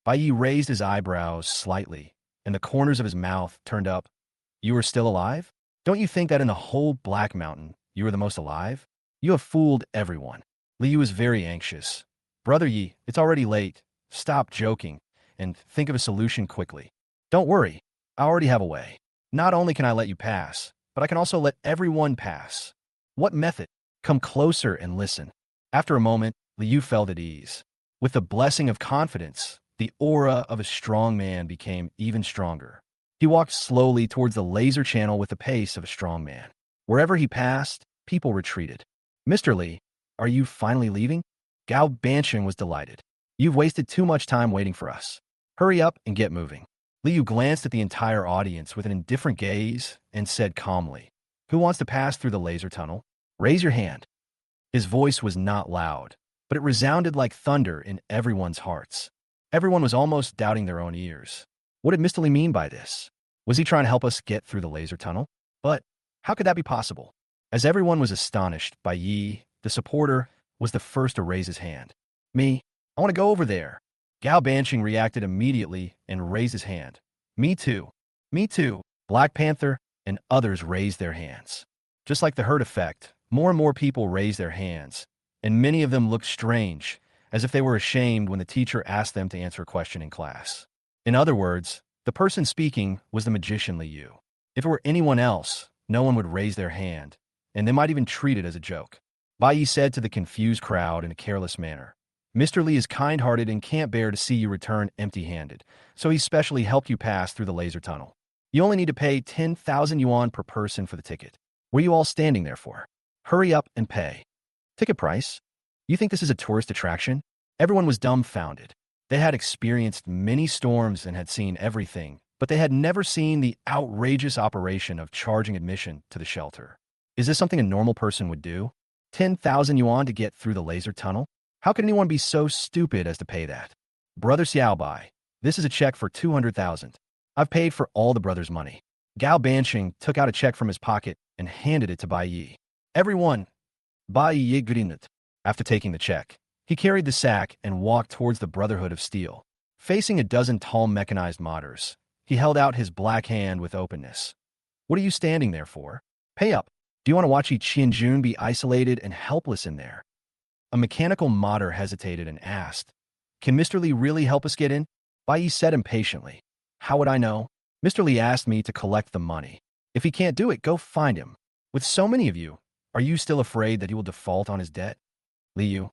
Bai Yi raised his eyebrows slightly, and the corners of his mouth turned up. "You are still alive? Don't you think that in the whole Black Mountain, you are the most alive?" You have fooled everyone. Liu is very anxious. Brother Yi, it's already late. Stop joking and think of a solution quickly. Don't worry, I already have a way. Not only can I let you pass, but I can also let everyone pass. What method? Come closer and listen. After a moment, Liu felt at ease. With the blessing of confidence, the aura of a strong man became even stronger. He walked slowly towards the laser channel with the pace of a strong man. Wherever he passed, people retreated. Mr. Li, are you finally leaving? Gao Bansheng was delighted. You've wasted too much time waiting for us. Hurry up and get moving. Liu glanced at the entire audience with an indifferent gaze and said calmly, Who wants to pass through the laser tunnel? Raise your hand. His voice was not loud, but it resounded like thunder in everyone's hearts. Everyone was almost doubting their own ears. What did Mr. Li mean by this? Was he trying to help us get through the laser tunnel? But how could that be possible? As everyone was astonished, Bai Yi, the supporter, was the first to raise his hand. Me, I want to go over there. Gao Bansheng reacted immediately and raised his hand. Me too. Me too. Black Panther and others raised their hands. Just like the herd effect, more and more people raised their hands, and many of them looked strange, as if they were ashamed when the teacher asked them to answer a question in class. In other words, the person speaking was the magician Liu. If it were anyone else, no one would raise their hand, and they might even treat it as a joke. Bai Yi said to the confused crowd in a careless manner, Mr. Li is kind-hearted and can't bear to see you return empty-handed, so he specially helped you pass through the laser tunnel. You only need to pay 10,000 yuan per person for the ticket. What are you all standing there for? Hurry up and pay. Ticket price? You think this is a tourist attraction? Everyone was dumbfounded. They had experienced many storms and had seen everything, but they had never seen the outrageous operation of charging admission to the shelter. Is this something a normal person would do? 10,000 yuan to get through the laser tunnel? How could anyone be so stupid as to pay that? Brother Xiaobai, this is a check for 200,000. I've paid for all the brothers' money. Gao Bansheng took out a check from his pocket and handed it to Bai Yi. Everyone, Bai Yi agreed. After taking the check, he carried the sack and walked towards the Brotherhood of Steel. Facing a dozen tall mechanized modders, he held out his black hand with openness. What are you standing there for? Pay up. Do you want to watch Qianjun be isolated and helpless in there? A mechanical modder hesitated and asked, Can Mr. Li really help us get in? Bai Yi said impatiently. How would I know? Mr. Li asked me to collect the money. If he can't do it, go find him. With so many of you, are you still afraid that he will default on his debt? Liu.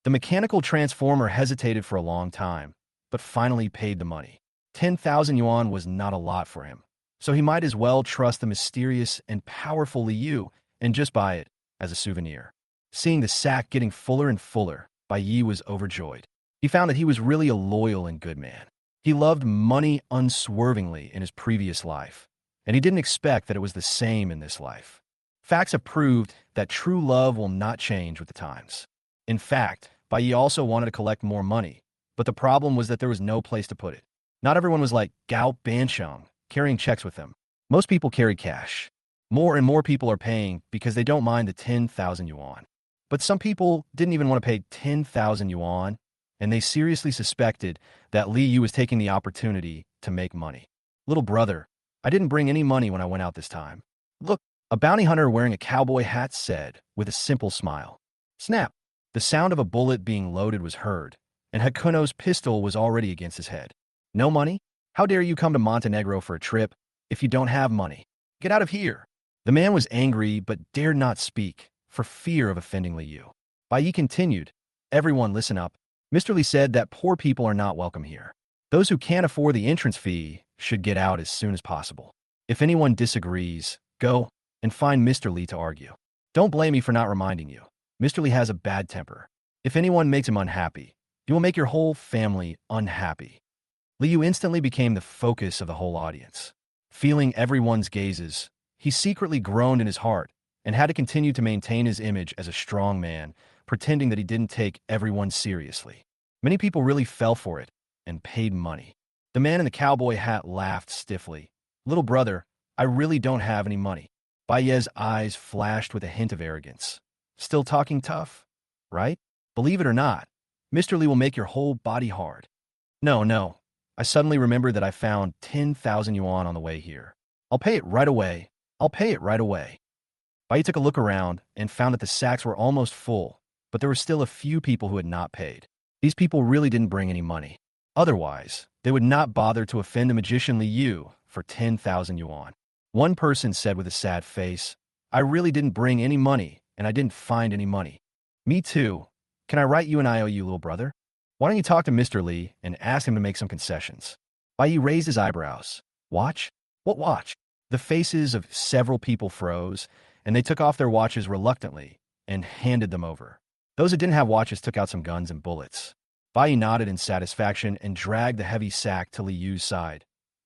The mechanical transformer hesitated for a long time, but finally paid the money. 10,000 yuan was not a lot for him, so he might as well trust the mysterious and powerful Liu and just buy it as a souvenir. Seeing the sack getting fuller and fuller, Bai Yi was overjoyed. He found that he was really a loyal and good man. He loved money unswervingly in his previous life, and he didn't expect that it was the same in this life. Facts have proved that true love will not change with the times. In fact, Bai Yi also wanted to collect more money, but the problem was that there was no place to put it. Not everyone was like Gao Bansheng, carrying checks with them. Most people carry cash. More and more people are paying because they don't mind the 10,000 yuan. But some people didn't even want to pay 10,000 yuan, and they seriously suspected that Li Yu was taking the opportunity to make money. Little brother, I didn't bring any money when I went out this time. Look, a bounty hunter wearing a cowboy hat said with a simple smile. Snap! The sound of a bullet being loaded was heard, and Hakuno's pistol was already against his head. No money? How dare you come to Montenegro for a trip if you don't have money? Get out of here! The man was angry but dared not speak for fear of offending Li Yu. Bai Yi continued, Everyone listen up. Mr. Li said that poor people are not welcome here. Those who can't afford the entrance fee should get out as soon as possible. If anyone disagrees, go and find Mr. Li to argue. Don't blame me for not reminding you. Mr. Li has a bad temper. If anyone makes him unhappy, you will make your whole family unhappy. Li Yu instantly became the focus of the whole audience. Feeling everyone's gazes, he secretly groaned in his heart and had to continue to maintain his image as a strong man, pretending that he didn't take everyone seriously. Many people really fell for it and paid money. The man in the cowboy hat laughed stiffly. Little brother, I really don't have any money. Bai Ye's eyes flashed with a hint of arrogance. Still talking tough, right? Believe it or not, Mr. Li will make your whole body hard. No. I suddenly remembered that I found 10,000 yuan on the way here. I'll pay it right away. Bai Yi took a look around and found that the sacks were almost full, but there were still a few people who had not paid. These people really didn't bring any money. Otherwise, they would not bother to offend the magician Li Yu for 10,000 yuan. One person said with a sad face, "I really didn't bring any money, and I didn't find any money." "Me too. Can I write you an IOU, little brother? Why don't you talk to Mr. Li and ask him to make some concessions?" Bai Yi raised his eyebrows. "Watch? What watch?" The faces of several people froze, and they took off their watches reluctantly and handed them over. Those who didn't have watches took out some guns and bullets. Bai Yi nodded in satisfaction and dragged the heavy sack to Li Yu's side.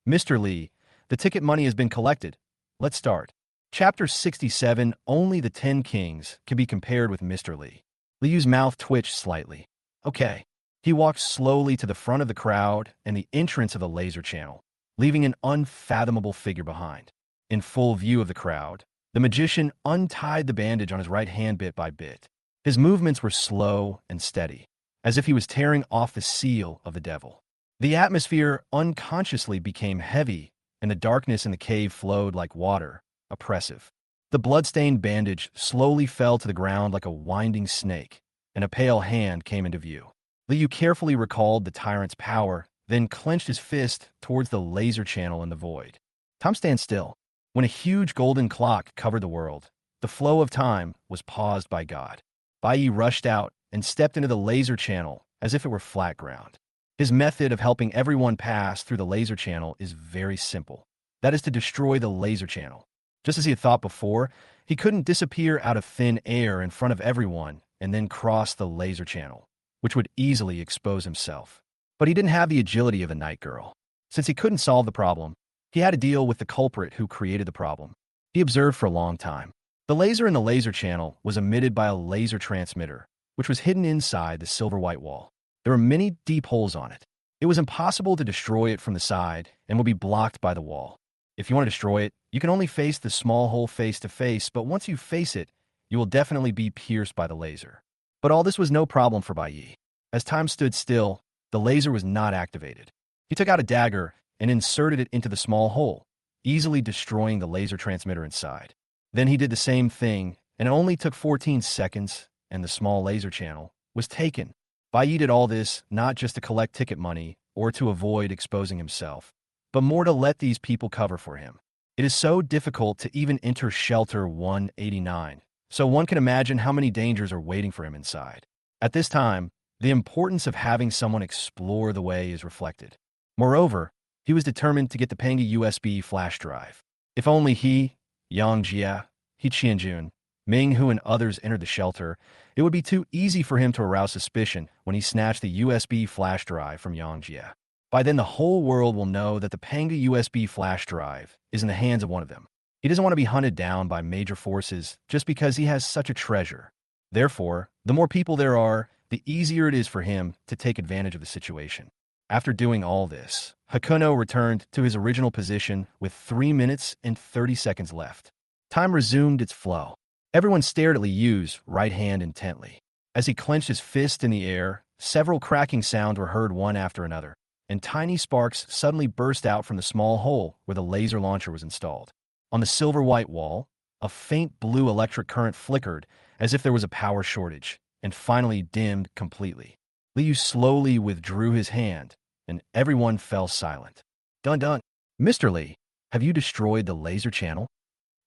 "Mr. Li, the ticket money has been collected. Let's start." Chapter 67, Only the 10 Kings can be compared with Mr. Li. Li Yu's mouth twitched slightly. "Okay." He walked slowly to the front of the crowd and the entrance of the laser channel, leaving an unfathomable figure behind. In full view of the crowd, the magician untied the bandage on his right hand bit by bit. His movements were slow and steady, as if he was tearing off the seal of the devil. The atmosphere unconsciously became heavy, and the darkness in the cave flowed like water, oppressive. The blood-stained bandage slowly fell to the ground like a winding snake, and a pale hand came into view. Li Yu carefully recalled the tyrant's power, then clenched his fist towards the laser channel in the void. Time stands still. When a huge golden clock covered the world, the flow of time was paused by God. Bai Yi rushed out and stepped into the laser channel as if it were flat ground. His method of helping everyone pass through the laser channel is very simple. That is to destroy the laser channel. Just as he had thought before, he couldn't disappear out of thin air in front of everyone and then cross the laser channel, which would easily expose himself. But he didn't have the agility of a night girl. Since he couldn't solve the problem, he had to deal with the culprit who created the problem. He observed for a long time. The laser in the laser channel was emitted by a laser transmitter, which was hidden inside the silver white wall. There were many deep holes on it. It was impossible to destroy it from the side and would be blocked by the wall. If you want to destroy it, you can only face the small hole face to face, but once you face it, you will definitely be pierced by the laser. But all this was no problem for Bai Yi. As time stood still, the laser was not activated. He took out a dagger and inserted it into the small hole, easily destroying the laser transmitter inside. Then he did the same thing, and it only took 14 seconds, and the small laser channel was taken. Bai Yi did all this not just to collect ticket money or to avoid exposing himself, but more to let these people cover for him. It is so difficult to even enter Shelter 189, so one can imagine how many dangers are waiting for him inside. At this time, the importance of having someone explore the way is reflected. Moreover, he was determined to get the Panga USB flash drive. If only he, Yang Jia, He Qianjun, Ming Hu and others entered the shelter, it would be too easy for him to arouse suspicion when he snatched the USB flash drive from Yang Jia. By then, the whole world will know that the Panga USB flash drive is in the hands of one of them. He doesn't want to be hunted down by major forces just because he has such a treasure. Therefore, the more people there are, the easier it is for him to take advantage of the situation. After doing all this, Hakuno returned to his original position with 3 minutes and 30 seconds left. Time resumed its flow. Everyone stared at Li Yu's right hand intently. As he clenched his fist in the air, several cracking sounds were heard one after another, and tiny sparks suddenly burst out from the small hole where the laser launcher was installed. On the silver-white wall, a faint blue electric current flickered as if there was a power shortage, and finally dimmed completely. Li Yu slowly withdrew his hand, and everyone fell silent. Dun dun. "Mr. Li, have you destroyed the laser channel?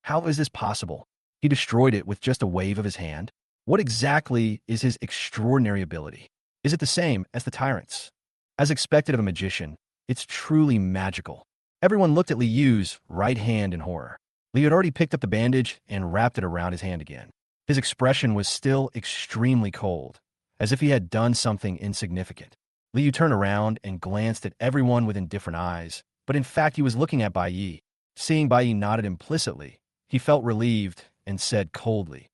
How is this possible? He destroyed it with just a wave of his hand? What exactly is his extraordinary ability? Is it the same as the tyrant's?" As expected of a magician, it's truly magical. Everyone looked at Li Yu's right hand in horror. Li Yu had already picked up the bandage and wrapped it around his hand again. His expression was still extremely cold, as if he had done something insignificant. Li Yu turned around and glanced at everyone with indifferent eyes, but in fact he was looking at Bai Yi. Seeing Bai Yi nodded implicitly, he felt relieved and said coldly,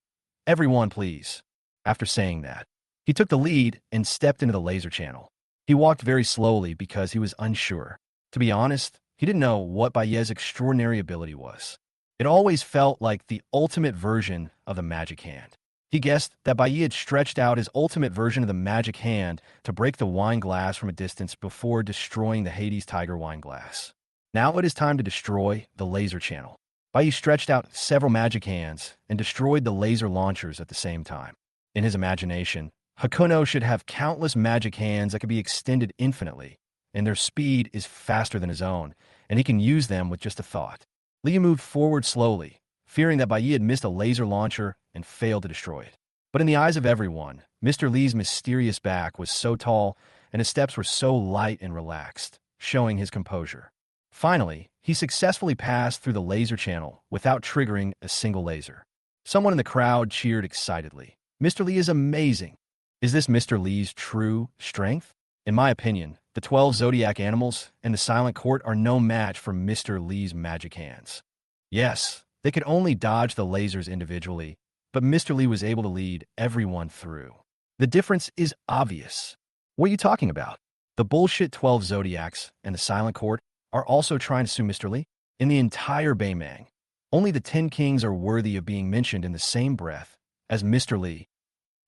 "Everyone, please." After saying that, he took the lead and stepped into the laser channel. He walked very slowly because he was unsure. To be honest, he didn't know what Bai Yi's extraordinary ability was. It always felt like the ultimate version of the magic hand. He guessed that Bai Yi had stretched out his ultimate version of the magic hand to break the wine glass from a distance before destroying the Hades Tiger wine glass. Now it is time to destroy the laser channel. Bai stretched out several magic hands and destroyed the laser launchers at the same time. In his imagination, Hakuno should have countless magic hands that could be extended infinitely, and their speed is faster than his own, and he can use them with just a thought. Liu moved forward slowly, fearing that Bai had missed a laser launcher and failed to destroy it. But in the eyes of everyone, Mr. Li's mysterious back was so tall and his steps were so light and relaxed, showing his composure. Finally, he successfully passed through the laser channel without triggering a single laser. Someone in the crowd cheered excitedly. Mr. Li is amazing. Is this Mr. Li's true strength? In my opinion, the 12 zodiac animals and the silent court are no match for Mr. Li's magic hands. Yes, they could only dodge the lasers individually, but Mr. Li was able to lead everyone through. The difference is obvious. What are you talking about? The bullshit 12 zodiacs and the silent court are also trying to sue Mr. Li? In the entire Baimang, only the 10 kings are worthy of being mentioned in the same breath as Mr. Li.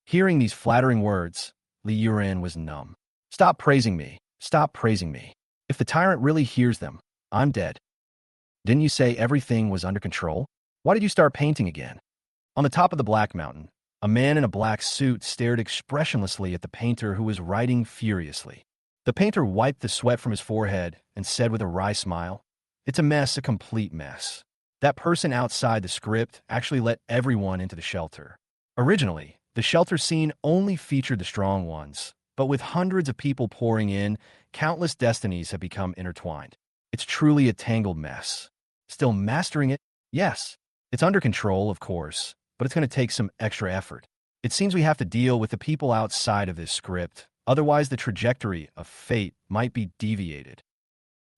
Hearing these flattering words, Li Yuran was numb. Stop praising me. Stop praising me. If the tyrant really hears them, I'm dead. Didn't you say everything was under control? Why did you start painting again? On the top of the Black Mountain, a man in a black suit stared expressionlessly at the painter who was writing furiously. The painter wiped the sweat from his forehead and said with a wry smile, "It's a mess, a complete mess. That person outside the script actually let everyone into the shelter. Originally, the shelter scene only featured the strong ones, but with hundreds of people pouring in, countless destinies have become intertwined. It's truly a tangled mess. Still mastering it? Yes. It's under control, of course, but it's going to take some extra effort. It seems we have to deal with the people outside of this script, otherwise the trajectory of fate might be deviated."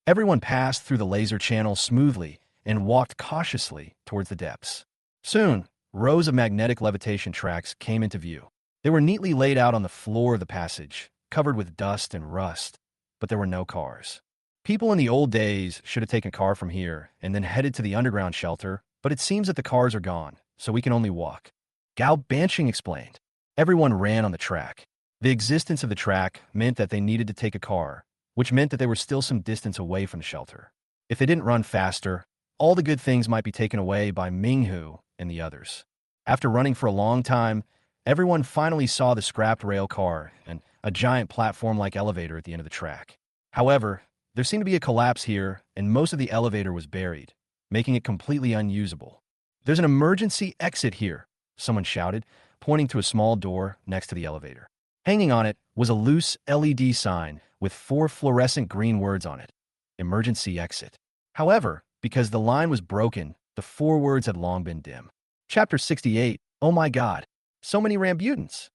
Everyone passed through the laser channel smoothly and walked cautiously towards the depths. Soon, rows of magnetic levitation tracks came into view. They were neatly laid out on the floor of the passage, covered with dust and rust, but there were no cars. People in the old days should have taken a car from here and then headed to the underground shelter, but it seems that the cars are gone, so we can only walk. Gao Banshing explained. Everyone ran on the track. The existence of the track meant that they needed to take a car, which meant that they were still some distance away from the shelter. If they didn't run faster, all the good things might be taken away by Minghu and the others. After running for a long time, everyone finally saw the scrapped rail car and a giant platform-like elevator at the end of the track. However, there seemed to be a collapse here, and most of the elevator was buried, making it completely unusable. "There's an emergency exit here," someone shouted, pointing to a small door next to the elevator. Hanging on it was a loose LED sign with 4 fluorescent green words on it: "Emergency exit." However, because the line was broken, the 4 words had long been dim. Chapter 68. Oh my god. So many Rambutans.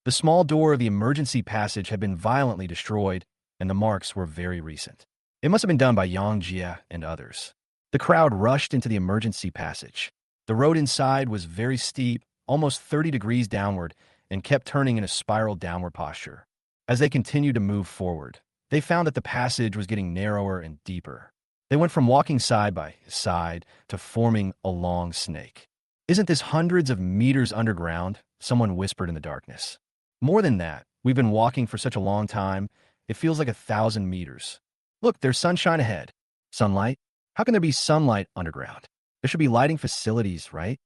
The small door of the emergency passage had been violently destroyed, and the marks were very recent. It must have been done by Yang Jia and others. The crowd rushed into the emergency passage. The road inside was very steep, almost 30 degrees downward, and kept turning in a spiral downward posture. As they continued to move forward, they found that the passage was getting narrower and deeper. They went from walking side by side to forming a long snake. "Isn't this hundreds of meters underground?" someone whispered in the darkness. "More than that. We've been walking for such a long time, it feels like 1,000 meters. Look, there's sunshine ahead." "Sunlight? How can there be sunlight underground? There should be lighting facilities, right?"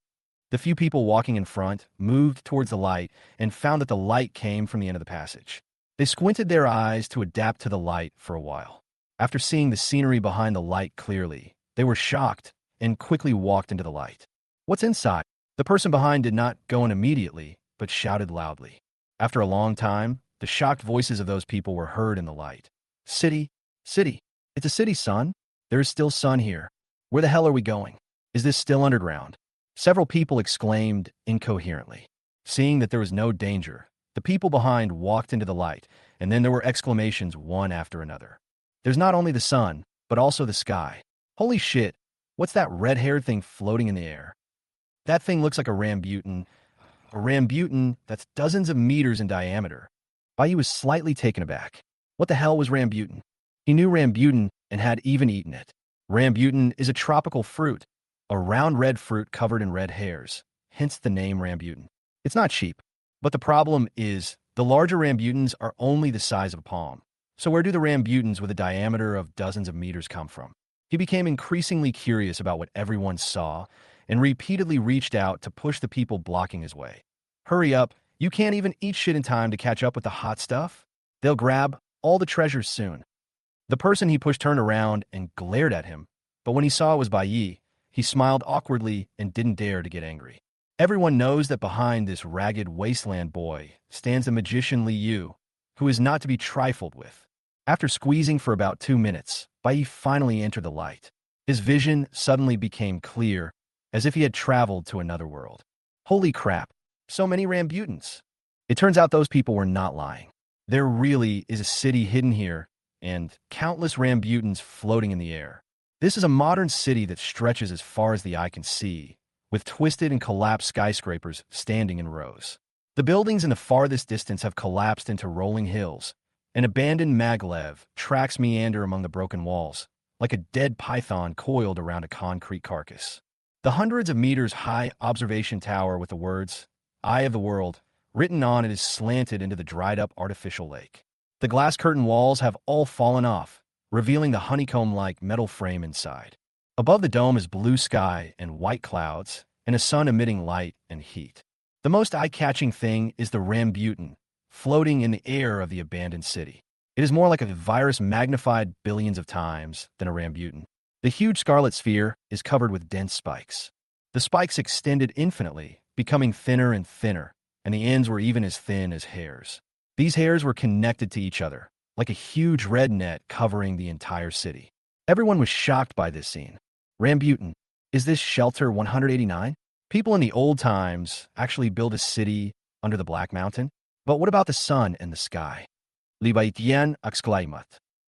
The few people walking in front moved towards the light and found that the light came from the end of the passage. They squinted their eyes to adapt to the light for a while. After seeing the scenery behind the light clearly, they were shocked and quickly walked into the light. "What's inside?" The person behind did not go in immediately, but shouted loudly. After a long time, the shocked voices of those people were heard in the light. "City, city. It's a city, son. There is still sun here. Where the hell are we going? Is this still underground?" Several people exclaimed incoherently. Seeing that there was no danger, the people behind walked into the light, and then there were exclamations one after another. "There's not only the sun, but also the sky. Holy shit, what's that red-haired thing floating in the air? That thing looks like a rambutan that's dozens of meters in diameter." Bai was slightly taken aback. What the hell was rambutan? He knew rambutan and had even eaten it. Rambutan is a tropical fruit, a round red fruit covered in red hairs, hence the name rambutan. It's not cheap, but the problem is the larger rambutans are only the size of a palm. So where do the rambutans with a diameter of dozens of meters come from? He became increasingly curious about what everyone saw and repeatedly reached out to push the people blocking his way. Hurry up, you can't even eat shit in time to catch up with the hot stuff. They'll grab all the treasures soon. The person he pushed turned around and glared at him, but when he saw it was Bai Yi, he smiled awkwardly and didn't dare to get angry. Everyone knows that behind this ragged wasteland boy stands the magician Li Yu, who is not to be trifled with. After squeezing for about 2 minutes, Bai Yi finally entered the light. His vision suddenly became clear, as if he had traveled to another world. Holy crap, so many Rambutans. It turns out those people were not lying. There really is a city hidden here, and countless Rambutans floating in the air. This is a modern city that stretches as far as the eye can see, with twisted and collapsed skyscrapers standing in rows. The buildings in the farthest distance have collapsed into rolling hills. An abandoned maglev tracks meander among the broken walls, like a dead python coiled around a concrete carcass. The hundreds of meters high observation tower with the words, "Eye of the World," written on it is slanted into the dried-up artificial lake. The glass curtain walls have all fallen off, revealing the honeycomb-like metal frame inside. Above the dome is blue sky and white clouds, and a sun emitting light and heat. The most eye-catching thing is the Rambutan, floating in the air of the abandoned city. It is more like a virus magnified billions of times than a Rambutan. The huge scarlet sphere is covered with dense spikes. The spikes extended infinitely, becoming thinner and thinner, and the ends were even as thin as hairs. These hairs were connected to each other, like a huge red net covering the entire city. Everyone was shocked by this scene. Rambutan, is this Shelter 189? People in the old times actually built a city under the Black Mountain? But what about the sun and the sky? Li Baitian exclaimed.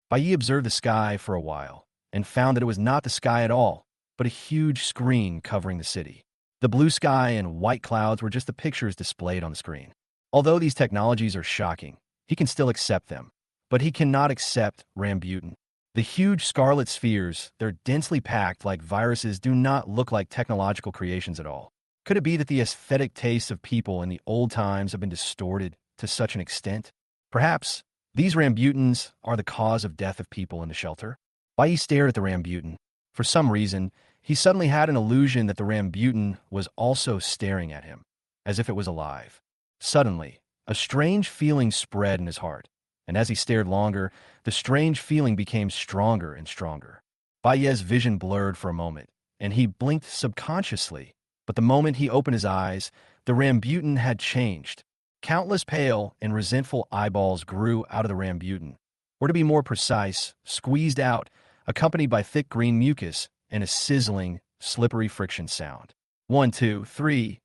Bai Yi observed the sky for a while, and found that it was not the sky at all, but a huge screen covering the city. The blue sky and white clouds were just the pictures displayed on the screen. Although these technologies are shocking, he can still accept them. But he cannot accept Rambutan. The huge scarlet spheres, they're densely packed like viruses, do not look like technological creations at all. Could it be that the aesthetic tastes of people in the old times have been distorted to such an extent? Perhaps these Rambutans are the cause of death of people in the shelter? Bai Yi stared at the Rambutan. For some reason, he suddenly had an illusion that the Rambutan was also staring at him, as if it was alive. Suddenly, a strange feeling spread in his heart, and as he stared longer, the strange feeling became stronger and stronger. Bai Yi's vision blurred for a moment, and he blinked subconsciously, but the moment he opened his eyes, the Rambutan had changed. Countless pale and resentful eyeballs grew out of the Rambutan, or to be more precise, squeezed out, accompanied by thick green mucus and a sizzling, slippery friction sound. 1, 2, 3.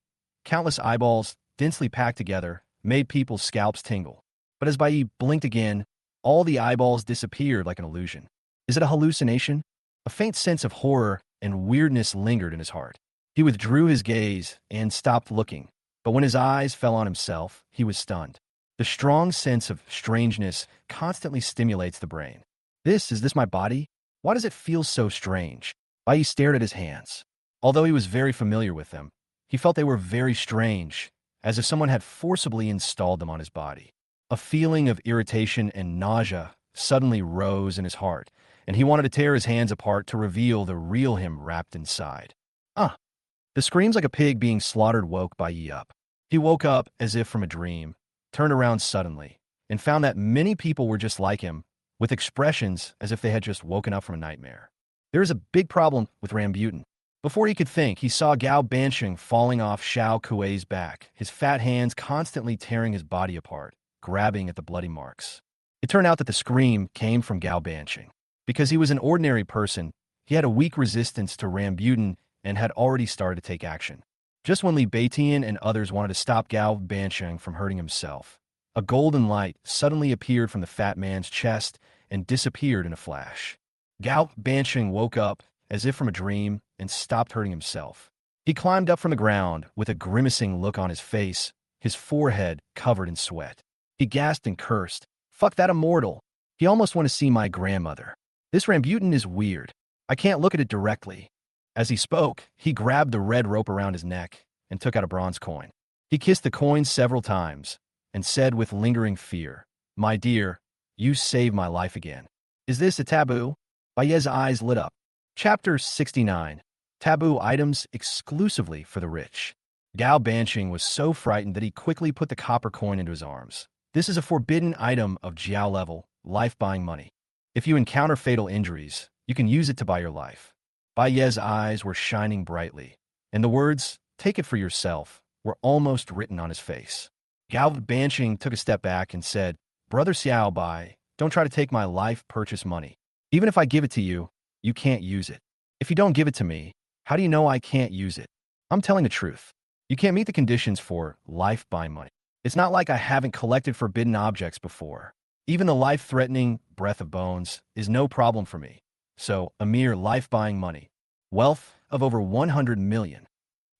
Countless eyeballs, densely packed together, made people's scalps tingle. But as Bai Yi blinked again, all the eyeballs disappeared like an illusion. Is it a hallucination? A faint sense of horror and weirdness lingered in his heart. He withdrew his gaze and stopped looking, but when his eyes fell on himself, he was stunned. The strong sense of strangeness constantly stimulates the brain. Is this my body? Why does it feel so strange? Bai Yi stared at his hands. Although he was very familiar with them, he felt they were very strange, as if someone had forcibly installed them on his body. A feeling of irritation and nausea suddenly rose in his heart, and he wanted to tear his hands apart to reveal the real him wrapped inside. The screams like a pig being slaughtered woke Bai Yi up. He woke up as if from a dream, turned around suddenly, and found that many people were just like him, with expressions as if they had just woken up from a nightmare. There is a big problem with Rambutan. Before he could think, he saw Gao Bansheng falling off Xiao Kuei's back, his fat hands constantly tearing his body apart, grabbing at the bloody marks. It turned out that the scream came from Gao Bansheng. Because he was an ordinary person, he had a weak resistance to Rambutan and had already started to take action. Just when Li Beitian and others wanted to stop Gao Bansheng from hurting himself, a golden light suddenly appeared from the fat man's chest and disappeared in a flash. Gao Bansheng woke up as if from a dream and stopped hurting himself. He climbed up from the ground with a grimacing look on his face, his forehead covered in sweat. He gasped and cursed, "Fuck that immortal. He almost want to see my grandmother. This Rambutan is weird. I can't look at it directly." As he spoke, he grabbed the red rope around his neck and took out a bronze coin. He kissed the coin several times and said with lingering fear, "My dear, you saved my life again. Is this a taboo?" Bai Yi's eyes lit up. Chapter 69. Taboo Items Exclusively for the Rich. Gao Banqing was so frightened that he quickly put the copper coin into his arms. This is a forbidden item of Jiao level, life-buying money. If you encounter fatal injuries, you can use it to buy your life. Bai Ye's eyes were shining brightly, and the words, "Take it for yourself," were almost written on his face. Gao Banqing took a step back and said, "Brother Xiao Bai, don't try to take my life purchase money. Even if I give it to you, you can't use it. If you don't give it to me, how do you know I can't use it? I'm telling the truth. You can't meet the conditions for life-buying money. It's not like I haven't collected forbidden objects before. Even the life-threatening breath of bones is no problem for me. So, a mere life-buying money. Wealth of over 100 million.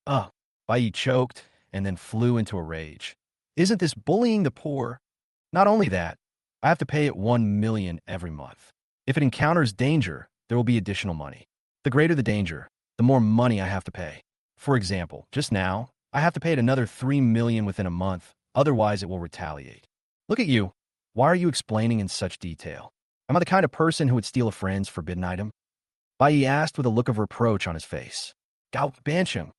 Ugh. Bai Yi choked and then flew into a rage. Isn't this bullying the poor? Not only that, I have to pay it 1 million every month. If it encounters danger, there will be additional money. The greater the danger, the more money I have to pay. For example, just now, I have to pay it another 3 million within a month, otherwise it will retaliate. Look at you. Why are you explaining in such detail? Am I the kind of person who would steal a friend's forbidden item? Bai Yi asked with a look of reproach on his face. Gao Banqing.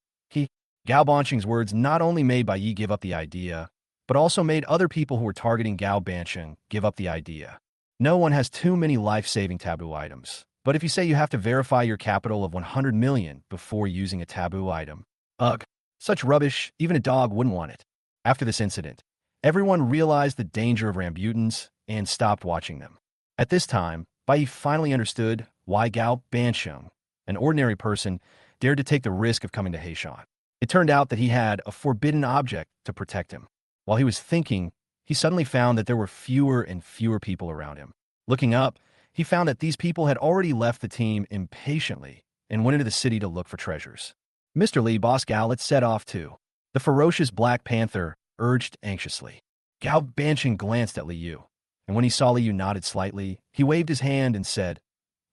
Gao Banqing's words not only made Bai Yi give up the idea, but also made other people who were targeting Gao Banqing give up the idea. No one has too many life-saving taboo items. But if you say you have to verify your capital of 100 million before using a taboo item, ugh, such rubbish, even a dog wouldn't want it. After this incident, everyone realized the danger of Rambutans and stopped watching them. At this time, Bai Yi finally understood why Gao Banqing, an ordinary person, dared to take the risk of coming to Heishan. It turned out that he had a forbidden object to protect him. While he was thinking, he suddenly found that there were fewer and fewer people around him. Looking up, he found that these people had already left the team impatiently and went into the city to look for treasures. Mr. Li, Boss Gao, let's set off too. The ferocious Black Panther urged anxiously. Gao Banqing glanced at Li Yu, and when he saw Li Yu nodded slightly, he waved his hand and said,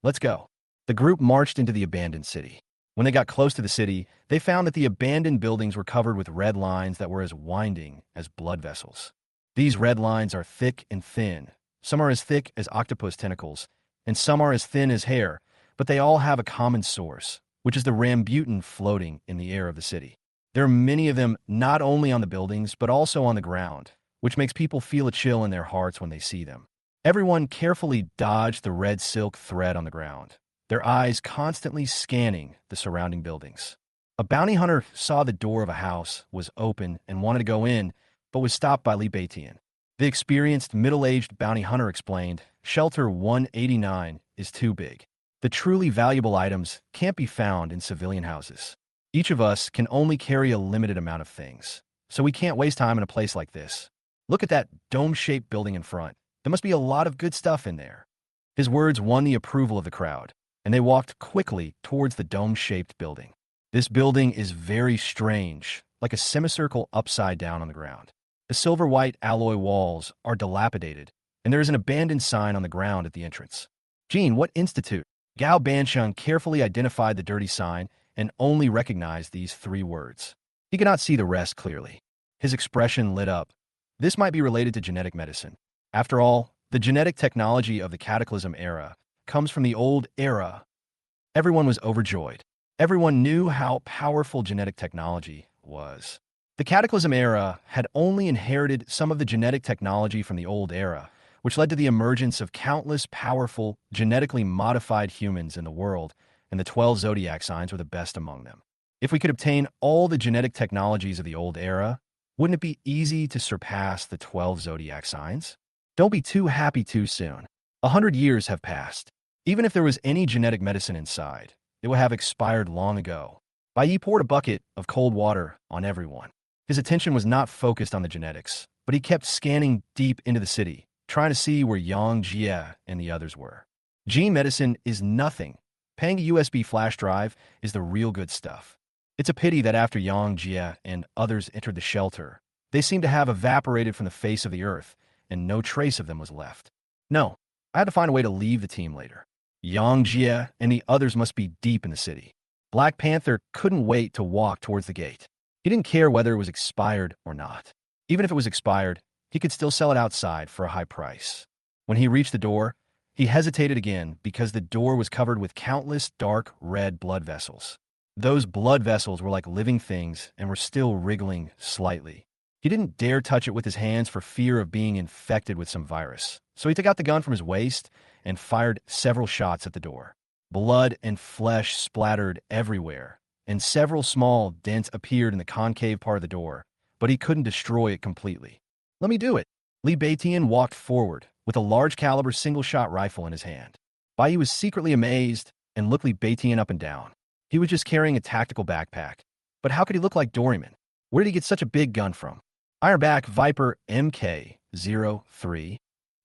"Let's go." The group marched into the abandoned city. When they got close to the city, they found that the abandoned buildings were covered with red lines that were as winding as blood vessels. These red lines are thick and thin. Some are as thick as octopus tentacles, and some are as thin as hair, but they all have a common source, which is the rambutan floating in the air of the city. There are many of them not only on the buildings, but also on the ground, which makes people feel a chill in their hearts when they see them. Everyone carefully dodged the red silk thread on the ground, their eyes constantly scanning the surrounding buildings. A bounty hunter saw the door of a house was open and wanted to go in, but was stopped by Li Beitian. The experienced middle-aged bounty hunter explained, "Shelter 189 is too big. The truly valuable items can't be found in civilian houses. Each of us can only carry a limited amount of things, so we can't waste time in a place like this. Look at that dome-shaped building in front. There must be a lot of good stuff in there." His words won the approval of the crowd, and they walked quickly towards the dome-shaped building. This building is very strange, like a semicircle upside down on the ground. The silver-white alloy walls are dilapidated, and there is an abandoned sign on the ground at the entrance. "Jean, what institute?" Gao Banqing carefully identified the dirty sign and only recognized these 3 words. He could not see the rest clearly. His expression lit up. This might be related to genetic medicine. After all, the genetic technology of the Cataclysm era comes from the old era. Everyone was overjoyed. Everyone knew how powerful genetic technology was. The Cataclysm era had only inherited some of the genetic technology from the old era, which led to the emergence of countless powerful, genetically modified humans in the world, and the 12 zodiac signs were the best among them. If we could obtain all the genetic technologies of the old era, wouldn't it be easy to surpass the 12 zodiac signs? Don't be too happy too soon. 100 years have passed. Even if there was any genetic medicine inside, it would have expired long ago. Bai Yi poured a bucket of cold water on everyone. His attention was not focused on the genetics, but he kept scanning deep into the city, trying to see where Yang Jie and the others were. Gene medicine is nothing. Paying a USB flash drive is the real good stuff. It's a pity that after Yang Jie and others entered the shelter, they seem to have evaporated from the face of the earth, and no trace of them was left. No, I had to find a way to leave the team later. Yang Jie and the others must be deep in the city. Black Panther couldn't wait to walk towards the gate. He didn't care whether it was expired or not. Even if it was expired, he could still sell it outside for a high price. When he reached the door, He hesitated again because the door was covered with countless dark red blood vessels. Those blood vessels were like living things and were still wriggling slightly. He didn't dare touch it with his hands for fear of being infected with some virus. So he took out the gun from his waist and fired several shots at the door. Blood and flesh splattered everywhere, and several small dents appeared in the concave part of the door, but he couldn't destroy it completely. Let me do it. Li Beitian walked forward with a large caliber single-shot rifle in his hand. Bai Yi was secretly amazed and looked Li Beitian up and down. He was just carrying a tactical backpack. But how could he look like Doryman? Where did he get such a big gun from? Ironback Viper MK-03.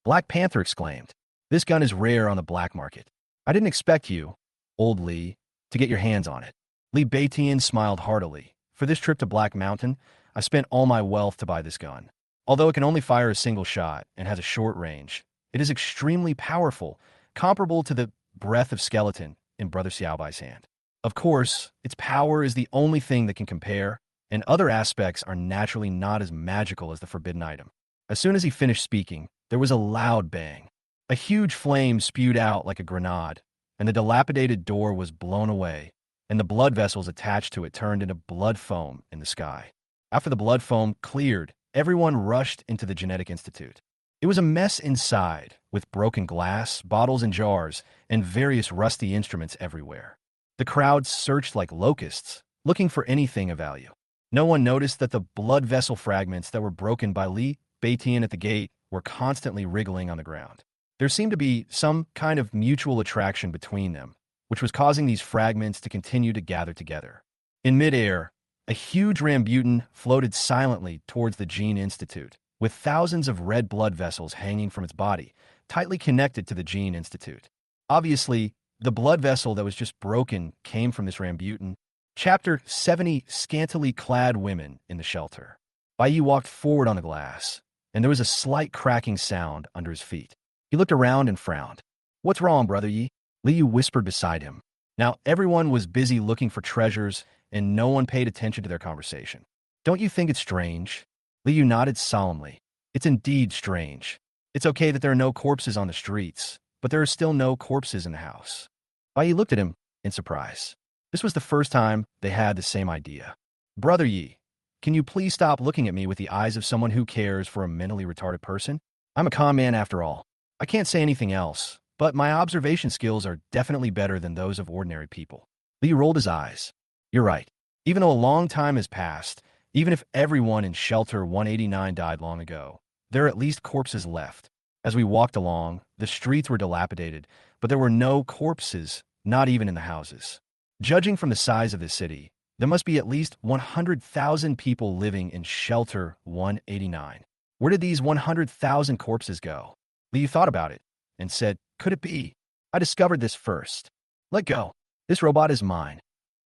Black Panther exclaimed. This gun is rare on the black market. I didn't expect you, old Li, to get your hands on it. Li Beitian smiled heartily. For this trip to Black Mountain, I spent all my wealth to buy this gun. Although it can only fire a single shot and has a short range, it is extremely powerful, comparable to the breath of skeleton in Brother Xiaobai's hand. Of course, its power is the only thing that can compare, and other aspects are naturally not as magical as the forbidden item. As soon as he finished speaking, there was a loud bang. A huge flame spewed out like a grenade, and the dilapidated door was blown away, and the blood vessels attached to it turned into blood foam in the sky. After the blood foam cleared, everyone rushed into the Genetic Institute. It was a mess inside, with broken glass, bottles and jars, and various rusty instruments everywhere. The crowd searched like locusts, looking for anything of value. No one noticed that the blood vessel fragments that were broken by Li Beitian at the gate were constantly wriggling on the ground. There seemed to be some kind of mutual attraction between them, which was causing these fragments to continue to gather together. In midair, a huge Rambutan floated silently towards the Gene Institute, with thousands of red blood vessels hanging from its body, tightly connected to the Gene Institute. Obviously, the blood vessel that was just broken came from this Rambutan. Chapter 70 Scantily Clad Women in the Shelter. Bai Yi walked forward on the glass, and there was a slight cracking sound under his feet. He looked around and frowned. What's wrong, Brother Yi? Li Yu whispered beside him. Now, everyone was busy looking for treasures, and no one paid attention to their conversation. Don't you think it's strange? Li Yu nodded solemnly. It's indeed strange. It's okay that there are no corpses on the streets, but there are still no corpses in the house. Bai Yi looked at him in surprise. This was the first time they had the same idea. Brother Yi, can you please stop looking at me with the eyes of someone who cares for a mentally retarded person? I'm a con man after all. I can't say anything else, but my observation skills are definitely better than those of ordinary people. Li rolled his eyes. You're right. Even though a long time has passed, even if everyone in Shelter 189 died long ago, there are at least corpses left. As we walked along, the streets were dilapidated, but there were no corpses, not even in the houses. Judging from the size of the city, there must be at least 100,000 people living in Shelter 189. Where did these 100,000 corpses go? Li thought about it and said, could it be? I discovered this first. Let go. This robot is mine.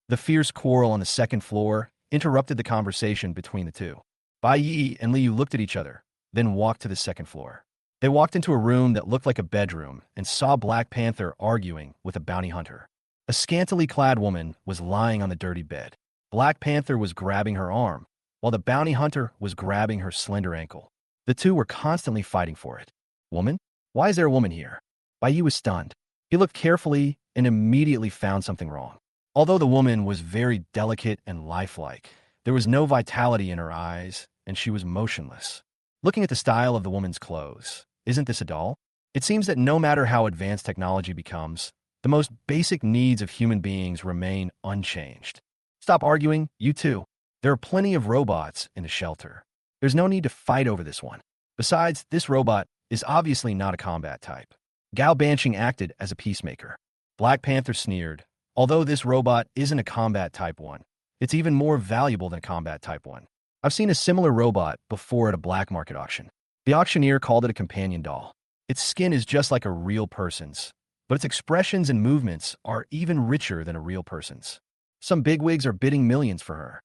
The fierce quarrel on the second floor interrupted the conversation between the two. Bai Yi and Li Yu looked at each other, then walked to the second floor. They walked into a room that looked like a bedroom and saw Black Panther arguing with a bounty hunter. A scantily clad woman was lying on the dirty bed. Black Panther was grabbing her arm, while the bounty hunter was grabbing her slender ankle. The two were constantly fighting for it. Woman? Why is there a woman here? Bai Yi was stunned. He looked carefully and immediately found something wrong. Although the woman was very delicate and lifelike, there was no vitality in her eyes, and she was motionless. Looking at the style of the woman's clothes, isn't this a doll? It seems that no matter how advanced technology becomes, the most basic needs of human beings remain unchanged. Stop arguing, you two. There are plenty of robots in the shelter. There's no need to fight over this one. Besides, this robot is obviously not a combat type. Gao Banshing acted as a peacemaker. Black Panther sneered. Although this robot isn't a combat type one, it's even more valuable than a combat type one. I've seen a similar robot before at a black market auction. The auctioneer called it a companion doll. Its skin is just like a real person's, but its expressions and movements are even richer than a real person's. Some bigwigs are bidding millions for her.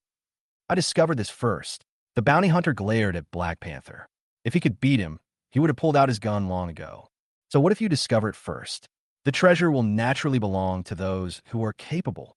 I discovered this first. The bounty hunter glared at Black Panther. If he could beat him, he would have pulled out his gun long ago. So what if you discover it first? The treasure will naturally belong to those who are capable.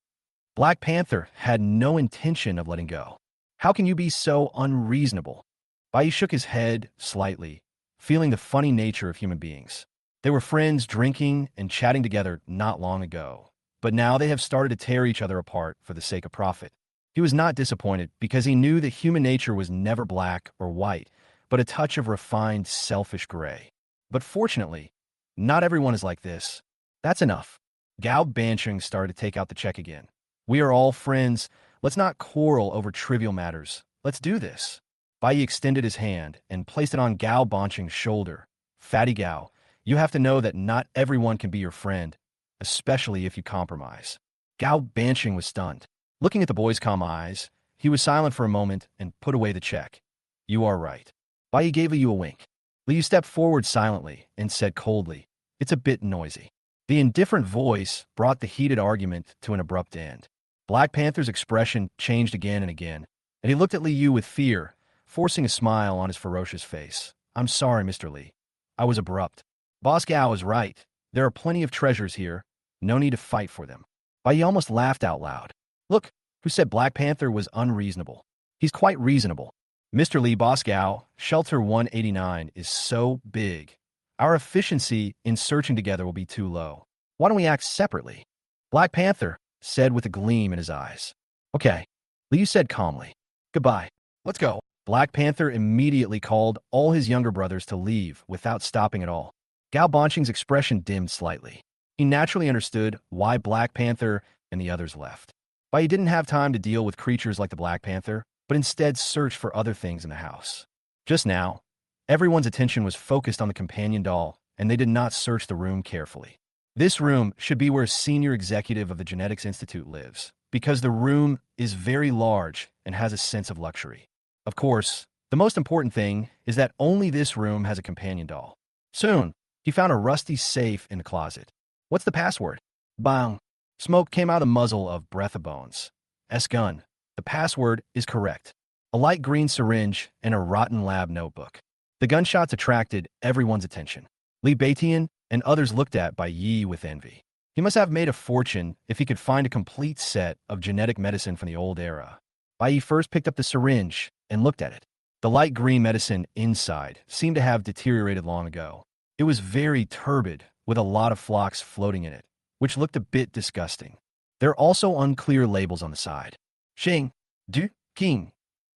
Black Panther had no intention of letting go. How can you be so unreasonable? Bai shook his head slightly, feeling the funny nature of human beings. They were friends drinking and chatting together not long ago, but now they have started to tear each other apart for the sake of profit. He was not disappointed because he knew that human nature was never black or white, but a touch of refined, selfish gray. But fortunately, not everyone is like this. That's enough. Gao Bancheng started to take out the check again. We are all friends. Let's not quarrel over trivial matters. Let's do this. Bai Yi extended his hand and placed it on Gao Bancheng's shoulder. Fatty Gao, you have to know that not everyone can be your friend, especially if you compromise. Gao Bancheng was stunned. Looking at the boy's calm eyes, he was silent for a moment and put away the check. You are right. Bai Yi gave you a wink. Liu stepped forward silently and said coldly, it's a bit noisy. The indifferent voice brought the heated argument to an abrupt end. Black Panther's expression changed again and again, and he looked at Liu with fear, forcing a smile on his ferocious face. I'm sorry, Mr. Li. I was abrupt. Boss Gao is right. There are plenty of treasures here. No need to fight for them. Bai Yi almost laughed out loud. Look, who said Black Panther was unreasonable? He's quite reasonable. Mr. Li, Boss Gao, Shelter 189 is so big. Our efficiency in searching together will be too low. Why don't we act separately? Black Panther said with a gleam in his eyes. Okay, Liu said calmly. Goodbye. Let's go. Black Panther immediately called all his younger brothers to leave without stopping at all. Gao Bancheng's expression dimmed slightly. He naturally understood why Black Panther and the others left. Bai Yi didn't have time to deal with creatures like the Black Panther, but instead searched for other things in the house. Just now, everyone's attention was focused on the companion doll, and they did not search the room carefully. This room should be where a senior executive of the Genetics Institute lives, because the room is very large and has a sense of luxury. Of course, the most important thing is that only this room has a companion doll. Soon, he found a rusty safe in the closet. What's the password? Bang! Smoke came out of the muzzle of Breath of Bones. S-gun. The password is correct. A light green syringe and a rotten lab notebook. The gunshots attracted everyone's attention. Li Beitian and others looked at Bai Yi with envy. He must have made a fortune if he could find a complete set of genetic medicine from the old era. Bai Yi first picked up the syringe and looked at it. The light green medicine inside seemed to have deteriorated long ago. It was very turbid, with a lot of flocks floating in it, which looked a bit disgusting. There are also unclear labels on the side. Xing, Du, King.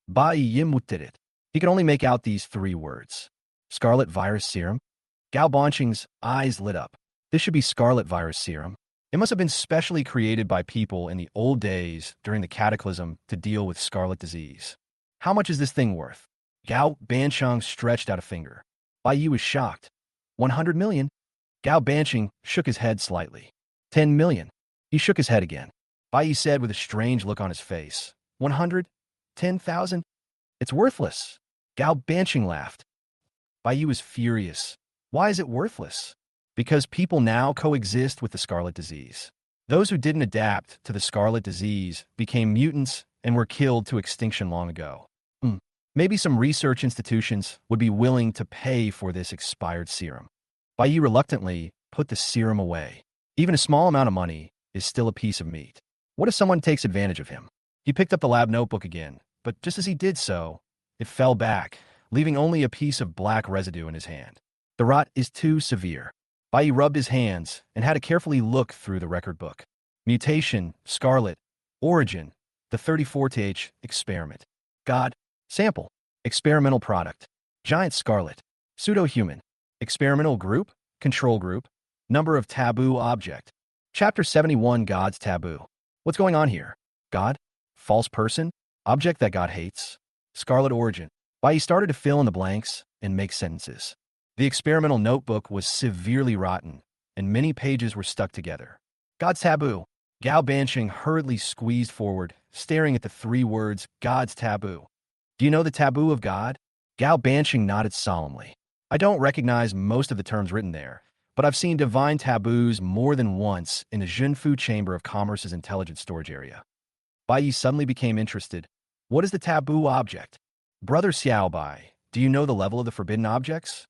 Bai Yi looked at it. He could only make out these three words. Scarlet virus serum? Gao Bancheng's eyes lit up. This should be scarlet virus serum. It must have been specially created by people in the old days during the cataclysm to deal with scarlet disease. How much is this thing worth? Gao Bancheng stretched out a finger. Bai Yi was shocked. 100 million? Gao Bancheng shook his head slightly. 10 million. He shook his head again. Bai Yi said with a strange look on his face. 100? 10,000? It's worthless. Gao Bancheng laughed. Bai Yi was furious. Why is it worthless? Because people now coexist with the scarlet disease. Those who didn't adapt to the scarlet disease became mutants and were killed to extinction long ago. Maybe some research institutions would be willing to pay for this expired serum. Bai Yi reluctantly put the serum away. Even a small amount of money is still a piece of meat. What if someone takes advantage of him? He picked up the lab notebook again, but just as he did so, it fell back, leaving only a piece of black residue in his hand. The rot is too severe. Bai Yi rubbed his hands and had to carefully look through the record book. Mutation, scarlet, origin, the 34th experiment. God, sample, experimental product, giant scarlet, pseudo-human, experimental group, control group, number of taboo object. Chapter 71, God's taboo. What's going on here? God? False person? Object that God hates? Scarlet origin. Bai Yi started to fill in the blanks and make sentences. The experimental notebook was severely rotten, and many pages were stuck together. God's taboo. Gao Bancheng hurriedly squeezed forward, staring at the three words, God's taboo. Do you know the taboo of God? Gao Bancheng nodded solemnly. I don't recognize most of the terms written there, but I've seen divine taboos more than once in the Zhenfu Chamber of Commerce's intelligence storage area. Bai Yi suddenly became interested. What is the taboo object? Brother Xiaobai, do you know the level of the forbidden objects?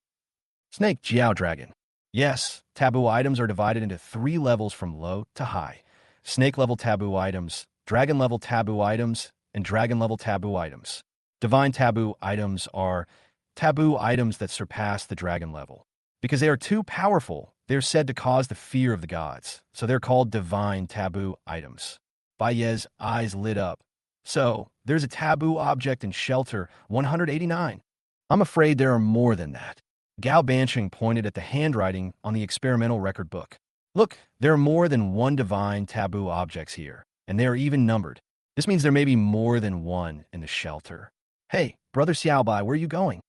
Snake Jiao Dragon. Yes, taboo items are divided into 3 levels from low to high. Snake level taboo items, dragon level taboo items, and dragon level taboo items. Divine taboo items are taboo items that surpass the dragon level. Because they are too powerful, they're said to cause the fear of the gods, so they're called divine taboo items. Bayez's eyes lit up. So, there's a taboo object in shelter 189. I'm afraid there are more than that. Gao Bansheng pointed at the handwriting on the experimental record book. Look, there are more than one divine taboo objects here, and they are even numbered. This means there may be more than one in the shelter. Hey, Brother Xiaobai, where are you going?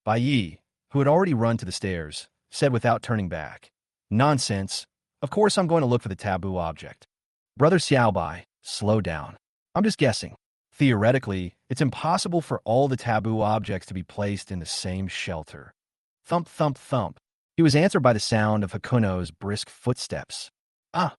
Bai Yi, who had already run to the stairs, said without turning back. Nonsense. Of course I'm going to look for the taboo object. Brother Xiaobai, slow down. I'm just guessing. Theoretically, it's impossible for all the taboo objects to be placed in the same shelter. Thump, thump, thump. He was answered by the sound of Hakuno's brisk footsteps. Ah!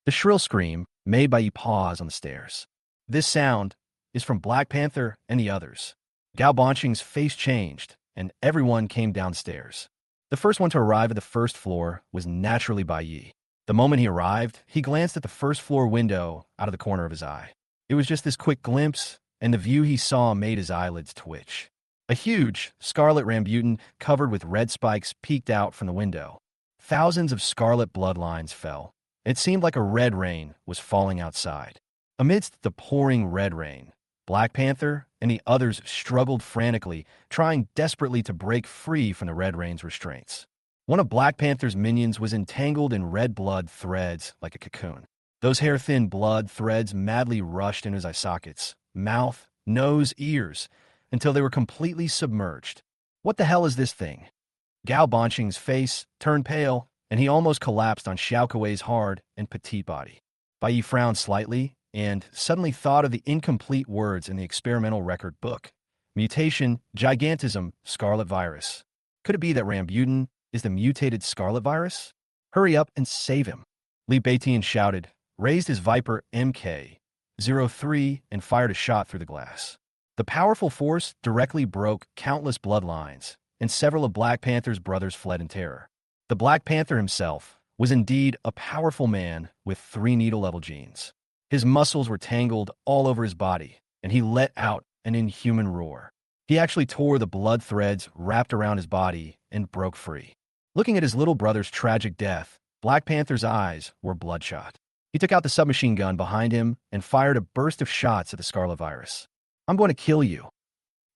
The shrill scream made by Yi pause on the stairs. This sound is from Black Panther and the others. Gao Bansheng's face changed, and everyone came downstairs. The first one to arrive at the first floor was naturally Bai Yi. The moment he arrived, he glanced at the first floor window out of the corner of his eye. It was just this quick glimpse, and the view he saw made his eyelids twitch. A huge, scarlet rambutan covered with red spikes peeked out from the window. Thousands of scarlet bloodlines fell. It seemed like a red rain was falling outside. Amidst the pouring red rain, Black Panther and the others struggled frantically, trying desperately to break free from the red rain's restraints. One of Black Panther's minions was entangled in red blood threads like a cocoon. Those hair-thin blood threads madly rushed into his eye sockets, mouth, nose, ears, until they were completely submerged. What the hell is this thing? Gao Bansheng's face turned pale, and he almost collapsed on Xiao Kuei's hard and petite body. Bai Yi frowned slightly and suddenly thought of the incomplete words in the experimental record book. Mutation, gigantism, scarlet virus. Could it be that Rambutan is the mutated scarlet virus? Hurry up and save him. Li Beitian shouted, raised his Viper MK-03 and fired a shot through the glass. The powerful force directly broke countless bloodlines, and several of Black Panther's brothers fled in terror. The Black Panther himself was indeed a powerful man with 3 needle-level genes. His muscles were tangled all over his body, and he let out an inhuman roar. He actually tore the blood threads wrapped around his body and broke free. Looking at his little brother's tragic death, Black Panther's eyes were bloodshot. He took out the submachine gun behind him and fired a burst of shots at the scarlet virus. I'm going to kill you.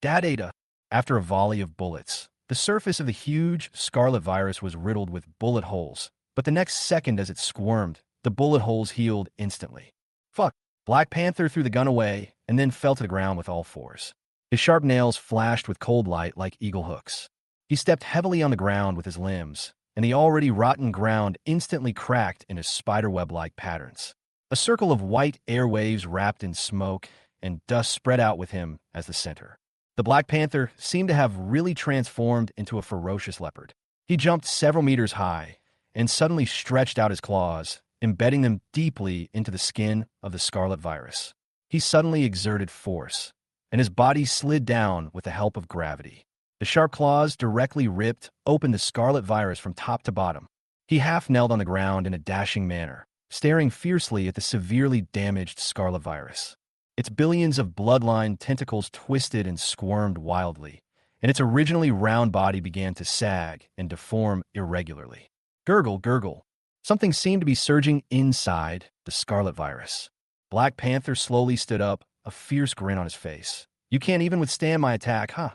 Dad Ada. After a volley of bullets, the surface of the huge scarlet virus was riddled with bullet holes, but the next second as it squirmed, the bullet holes healed instantly. Fuck. Black Panther threw the gun away and then fell to the ground with all fours. His sharp nails flashed with cold light like eagle hooks. He stepped heavily on the ground with his limbs, and the already rotten ground instantly cracked into spiderweb-like patterns. A circle of white airwaves wrapped in smoke and dust spread out with him as the center. The Black Panther seemed to have really transformed into a ferocious leopard. He jumped several meters high and suddenly stretched out his claws, embedding them deeply into the skin of the scarlet virus. He suddenly exerted force, and his body slid down with the help of gravity. The sharp claws directly ripped open the scarlet virus from top to bottom. He half-knelt on the ground in a dashing manner, staring fiercely at the severely damaged scarlet virus. Its billions of bloodline tentacles twisted and squirmed wildly, and its originally round body began to sag and deform irregularly. Gurgle, gurgle. Something seemed to be surging inside the scarlet virus. Black Panther slowly stood up, a fierce grin on his face. You can't even withstand my attack, huh?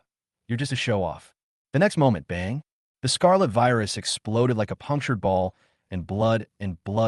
You're just a show-off. The next moment, bang, the scarlet virus exploded like a punctured ball, and blood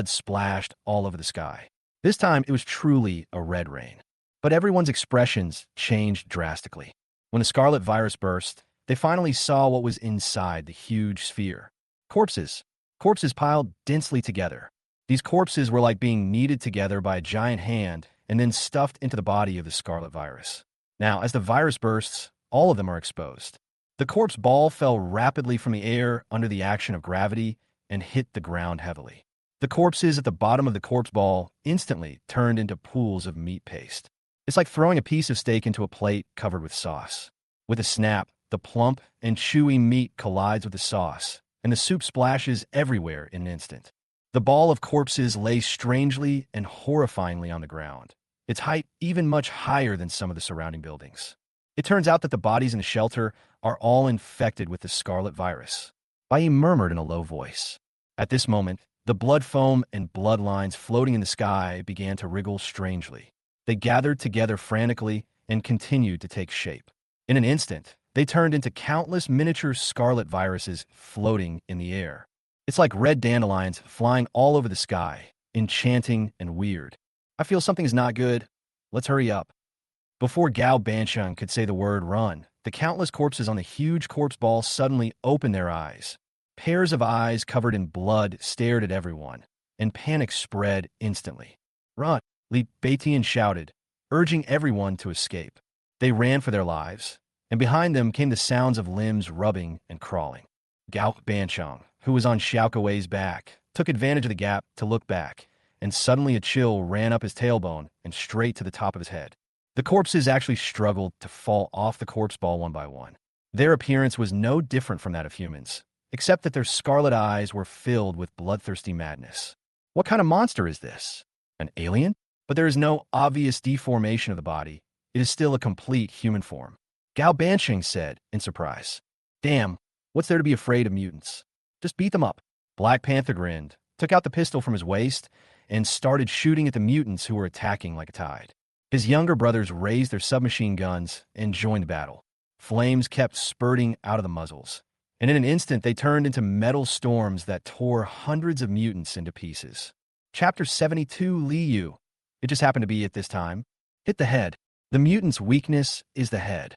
splashed all over the sky. This time, it was truly a red rain. But everyone's expressions changed drastically. When the scarlet virus burst, they finally saw what was inside the huge sphere. Corpses. Corpses piled densely together. These corpses were like being kneaded together by a giant hand and then stuffed into the body of the scarlet virus. Now, as the virus bursts, all of them are exposed. The corpse ball fell rapidly from the air under the action of gravity and hit the ground heavily. The corpses at the bottom of the corpse ball instantly turned into pools of meat paste. It's like throwing a piece of steak into a plate covered with sauce. With a snap, the plump and chewy meat collides with the sauce, and the soup splashes everywhere in an instant. The ball of corpses lay strangely and horrifyingly on the ground, its height even much higher than some of the surrounding buildings. It turns out that the bodies in the shelter are all infected with the scarlet virus. Bai murmured in a low voice. At this moment, the blood foam and bloodlines floating in the sky began to wriggle strangely. They gathered together frantically and continued to take shape. In an instant, they turned into countless miniature scarlet viruses floating in the air. It's like red dandelions flying all over the sky, enchanting and weird. I feel something is not good. Let's hurry up. Before Gao Bansheng could say the word run, the countless corpses on the huge corpse ball suddenly opened their eyes. Pairs of eyes covered in blood stared at everyone, and panic spread instantly. Run, Li Beitian shouted, urging everyone to escape. They ran for their lives, and behind them came the sounds of limbs rubbing and crawling. Gao Bansheng, who was on Xiaokuei's back, took advantage of the gap to look back, and suddenly a chill ran up his tailbone and straight to the top of his head. The corpses actually struggled to fall off the corpse ball one by one. Their appearance was no different from that of humans, except that their scarlet eyes were filled with bloodthirsty madness. What kind of monster is this? An alien? But there is no obvious deformation of the body. It is still a complete human form. Gao Bansheng said, in surprise. Damn, what's there to be afraid of mutants? Just beat them up. Black Panther grinned, took out the pistol from his waist, and started shooting at the mutants who were attacking like a tide. His younger brothers raised their submachine guns and joined the battle. Flames kept spurting out of the muzzles, and in an instant they turned into metal storms that tore hundreds of mutants into pieces. Chapter 72, Li Yu. It just happened to be at this time. Hit the head. The mutant's weakness is the head.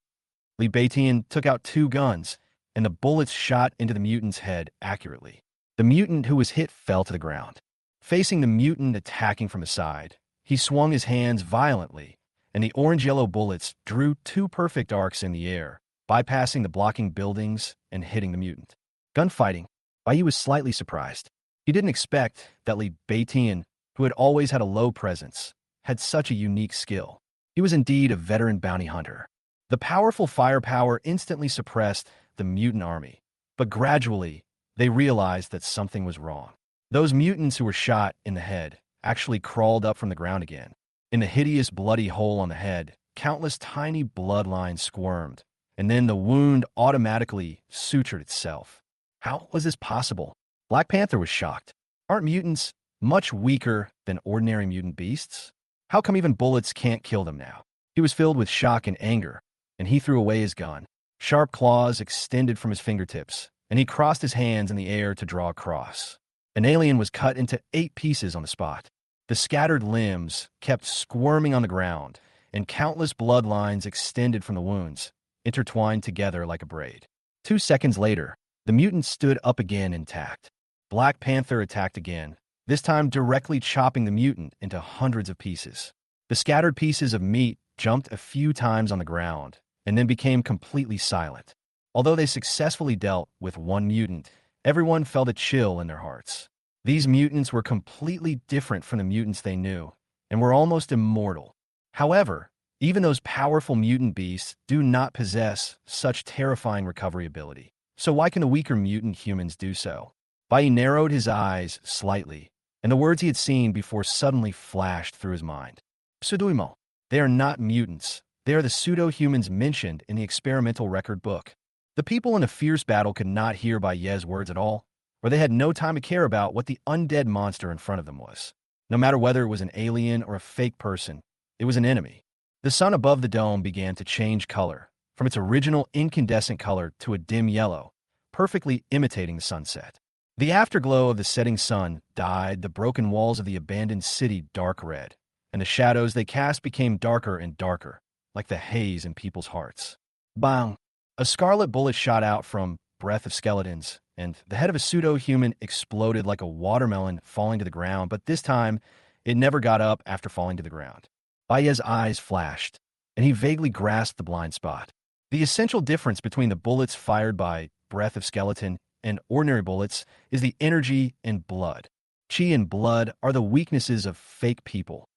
Li Beitian took out 2 guns, and the bullets shot into the mutant's head accurately. The mutant who was hit fell to the ground. Facing the mutant attacking from the side, he swung his hands violently, and the orange-yellow bullets drew 2 perfect arcs in the air, bypassing the blocking buildings and hitting the mutant. Gunfighting. Bai was slightly surprised. He didn't expect that Li Beitian, who had always had a low presence, had such a unique skill. He was indeed a veteran bounty hunter. The powerful firepower instantly suppressed the mutant army, but gradually they realized that something was wrong. Those mutants who were shot in the head actually crawled up from the ground again. In the hideous bloody hole on the head, countless tiny bloodlines squirmed, and then the wound automatically sutured itself. How was this possible? Black Panther was shocked. Aren't mutants much weaker than ordinary mutant beasts? How come even bullets can't kill them now? He was filled with shock and anger, and he threw away his gun. Sharp claws extended from his fingertips, and he crossed his hands in the air to draw a cross. An alien was cut into 8 pieces on the spot. The scattered limbs kept squirming on the ground, and countless bloodlines extended from the wounds, intertwined together like a braid. 2 seconds later, the mutant stood up again intact. Black Panther attacked again, this time directly chopping the mutant into hundreds of pieces. The scattered pieces of meat jumped a few times on the ground, and then became completely silent. Although they successfully dealt with 1 mutant, everyone felt a chill in their hearts. These mutants were completely different from the mutants they knew, and were almost immortal. However, even those powerful mutant beasts do not possess such terrifying recovery ability. So why can the weaker mutant humans do so? Bai narrowed his eyes slightly, and the words he had seen before suddenly flashed through his mind. Pseudoimo. They are not mutants. They are the pseudo-humans mentioned in the experimental record book. The people in a fierce battle could not hear Bai Ye's words at all, or they had no time to care about what the undead monster in front of them was. No matter whether it was an alien or a fake person, it was an enemy. The sun above the dome began to change color, from its original incandescent color to a dim yellow, perfectly imitating the sunset. The afterglow of the setting sun dyed the broken walls of the abandoned city dark red, and the shadows they cast became darker and darker, like the haze in people's hearts. Bang! A scarlet bullet shot out from Breath of Skeletons, and the head of a pseudo-human exploded like a watermelon falling to the ground, but this time, it never got up after falling to the ground. Baye's eyes flashed, and he vaguely grasped the blind spot. The essential difference between the bullets fired by Breath of Skeleton and ordinary bullets is the energy and blood. Chi and blood are the weaknesses of fake people.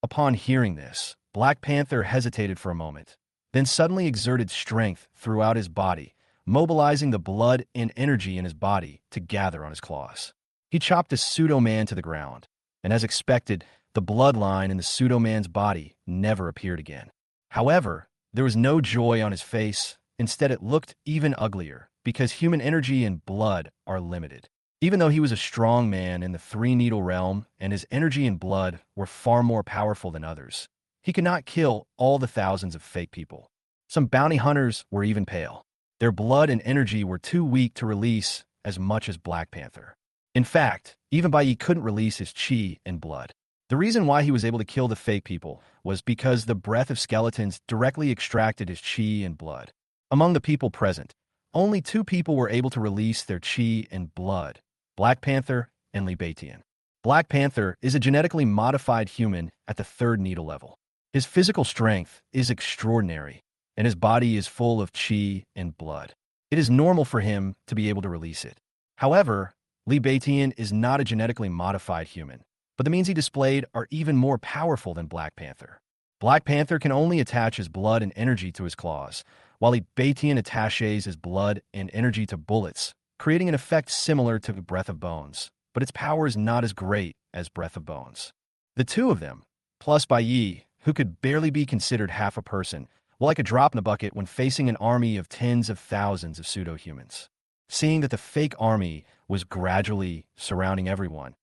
Upon hearing this, Black Panther hesitated for a moment, then suddenly exerted strength throughout his body, mobilizing the blood and energy in his body to gather on his claws. He chopped the pseudo-man to the ground, and as expected, the bloodline in the pseudo-man's body never appeared again. However, there was no joy on his face. Instead, it looked even uglier, because human energy and blood are limited. Even though he was a strong man in the three-needle realm and his energy and blood were far more powerful than others, he could not kill all the thousands of fake people. Some bounty hunters were even pale. Their blood and energy were too weak to release as much as Black Panther. In fact, even Bai Yi couldn't release his chi and blood. The reason why he was able to kill the fake people was because the breath of skeletons directly extracted his chi and blood. Among the people present, only 2 people were able to release their chi and blood, Black Panther and Li Beitian. Black Panther is a genetically modified human at the 3rd needle level. His physical strength is extraordinary, and his body is full of chi and blood. It is normal for him to be able to release it. However, Li Beitian is not a genetically modified human, but the means he displayed are even more powerful than Black Panther. Black Panther can only attach his blood and energy to his claws, while Li Beitian attaches his blood and energy to bullets, creating an effect similar to Breath of Bones, but its power is not as great as Breath of Bones. The 2 of them, plus Bai Yi, who could barely be considered half a person, were like a drop in the bucket when facing an army of tens of thousands of pseudo-humans. Seeing that the fake army was gradually surrounding everyone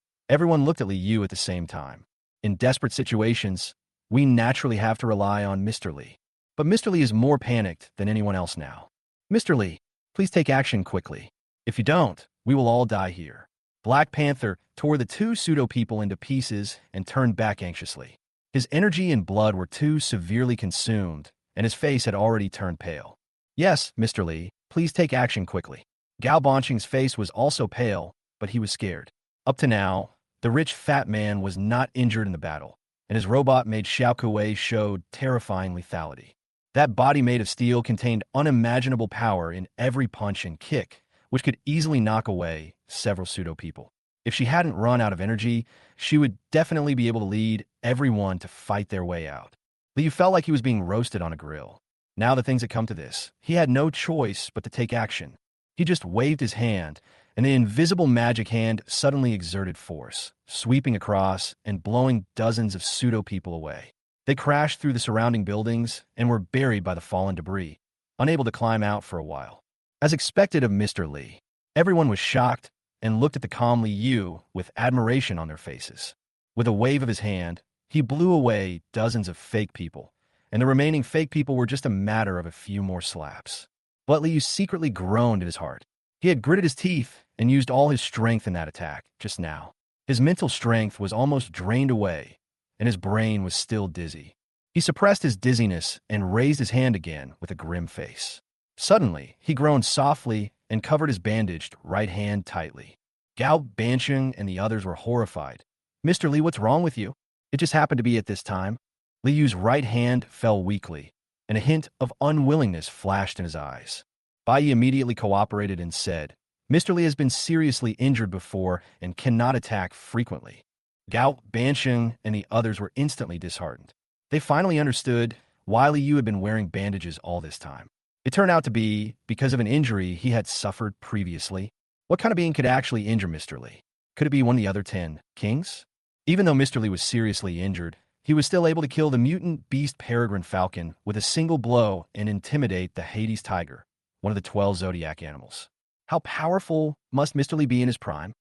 looked at Li Yu at the same time. In desperate situations, we naturally have to rely on Mr. Li. But Mr. Li is more panicked than anyone else now. Mr. Li, please take action quickly. If you don't, we will all die here. Black Panther tore the 2 pseudo-people into pieces and turned back anxiously. His energy and blood were too severely consumed, and his face had already turned pale. Yes, Mr. Li, please take action quickly. Gao Banqing's face was also pale, but he was scared. Up to now, the rich fat man was not injured in the battle, and his robot-made Xiao Kuei showed terrifying lethality. That body made of steel contained unimaginable power in every punch and kick, which could easily knock away several pseudo-people. If she hadn't run out of energy, she would definitely be able to lead everyone to fight their way out. Liu felt like he was being roasted on a grill. Now that things had come to this, he had no choice but to take action. He just waved his hand, and the invisible magic hand suddenly exerted force, sweeping across and blowing dozens of pseudo-people away. They crashed through the surrounding buildings and were buried by the fallen debris, unable to climb out for a while. As expected of Mr. Li, everyone was shocked and looked at the calm Li Yu with admiration on their faces. With a wave of his hand, he blew away dozens of fake people, and the remaining fake people were just a matter of a few more slaps. But Li Yu secretly groaned in his heart. He had gritted his teeth and used all his strength in that attack just now. His mental strength was almost drained away, and his brain was still dizzy. He suppressed his dizziness and raised his hand again with a grim face. Suddenly, he groaned softly and covered his bandaged right hand tightly. Gao Banqing and the others were horrified. Mr. Li, what's wrong with you? It just happened to be at this time. Li Yu's right hand fell weakly, and a hint of unwillingness flashed in his eyes. Bai Yi immediately cooperated and said, Mr. Li has been seriously injured before and cannot attack frequently. Gao Banqing and the others were instantly disheartened. They finally understood why Li Yu had been wearing bandages all this time. It turned out to be because of an injury he had suffered previously. What kind of being could actually injure Mr. Li? Could it be one of the other 10 kings? Even though Mr. Li was seriously injured, he was still able to kill the mutant beast peregrine falcon with a single blow and intimidate the Hades tiger, one of the 12 zodiac animals. How powerful must Mr. Li be in his prime?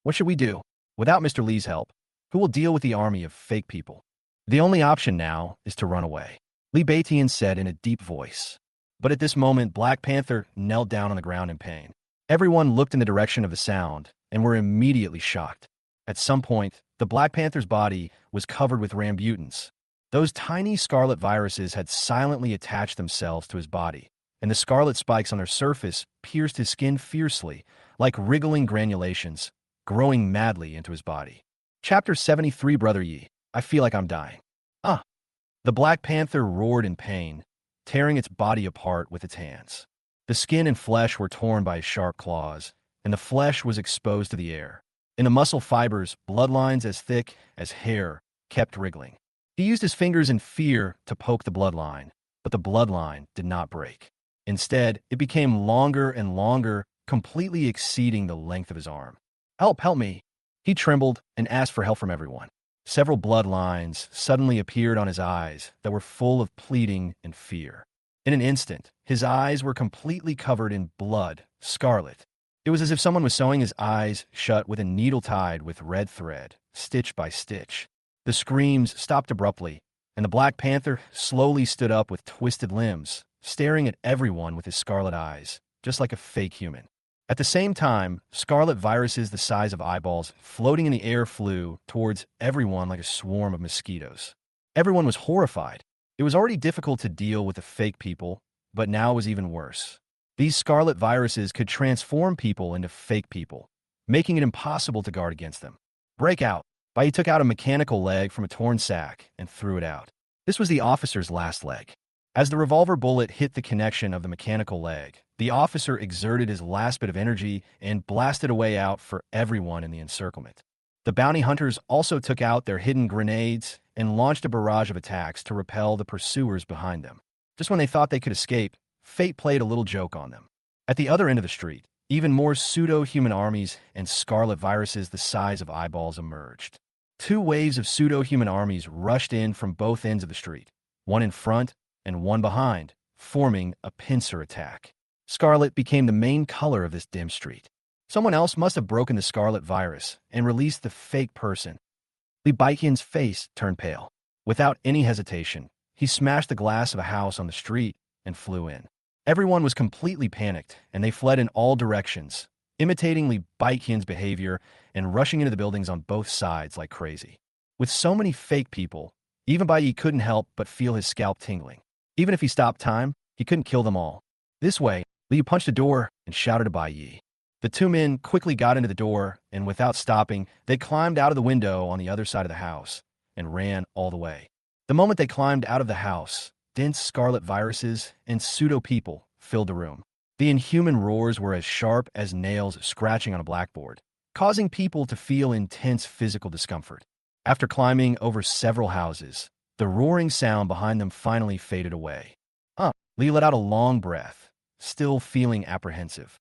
What should we do? Without Mr. Li's help, who will deal with the army of fake people? The only option now is to run away, Li Beitian said in a deep voice. But at this moment, Black Panther knelt down on the ground in pain. Everyone looked in the direction of the sound and were immediately shocked. At some point, the Black Panther's body was covered with rambutans. Those tiny scarlet viruses had silently attached themselves to his body, and the scarlet spikes on their surface pierced his skin fiercely, like wriggling granulations, growing madly into his body. Chapter 73, Brother Yi. I feel like I'm dying. Ah! The Black Panther roared in pain, tearing its body apart with its hands. The skin and flesh were torn by his sharp claws, and the flesh was exposed to the air. In the muscle fibers, bloodlines as thick as hair kept wriggling. He used his fingers in fear to poke the bloodline, but the bloodline did not break. Instead, it became longer and longer, completely exceeding the length of his arm. Help me! He trembled and asked for help from everyone. Several bloodlines suddenly appeared on his eyes that were full of pleading and fear. In an instant, his eyes were completely covered in blood, scarlet. It was as if someone was sewing his eyes shut with a needle tied with red thread, stitch by stitch. The screams stopped abruptly, and the Black Panther slowly stood up with twisted limbs, staring at everyone with his scarlet eyes, just like a fake human. At the same time, scarlet viruses the size of eyeballs floating in the air flew towards everyone like a swarm of mosquitoes. Everyone was horrified. It was already difficult to deal with the fake people, but now it was even worse. These scarlet viruses could transform people into fake people, making it impossible to guard against them. Break out. Bai took out a mechanical leg from a torn sack and threw it out. This was the officer's last leg. As the revolver bullet hit the connection of the mechanical leg, the officer exerted his last bit of energy and blasted a way out for everyone in the encirclement. The bounty hunters also took out their hidden grenades and launched a barrage of attacks to repel the pursuers behind them. Just when they thought they could escape, fate played a little joke on them. At the other end of the street, even more pseudo-human armies and scarlet viruses the size of eyeballs emerged. Two waves of pseudo-human armies rushed in from both ends of the street, one in front and one behind, forming a pincer attack. Scarlet became the main color of this dim street. Someone else must have broken the scarlet virus and released the fake person. Li Baiqian's face turned pale. Without any hesitation, he smashed the glass of a house on the street and flew in. Everyone was completely panicked, and they fled in all directions, imitating Li Baiqian's behavior and rushing into the buildings on both sides like crazy. With so many fake people, even Bai Yi couldn't help but feel his scalp tingling. Even if he stopped time, he couldn't kill them all. This way, Liu punched a door and shouted to Bai Yi. The two men quickly got into the door, and without stopping, they climbed out of the window on the other side of the house and ran all the way. The moment they climbed out of the house, dense scarlet viruses and pseudo-people filled the room. The inhuman roars were as sharp as nails scratching on a blackboard, causing people to feel intense physical discomfort. After climbing over several houses, the roaring sound behind them finally faded away. Lee let out a long breath, still feeling apprehensive.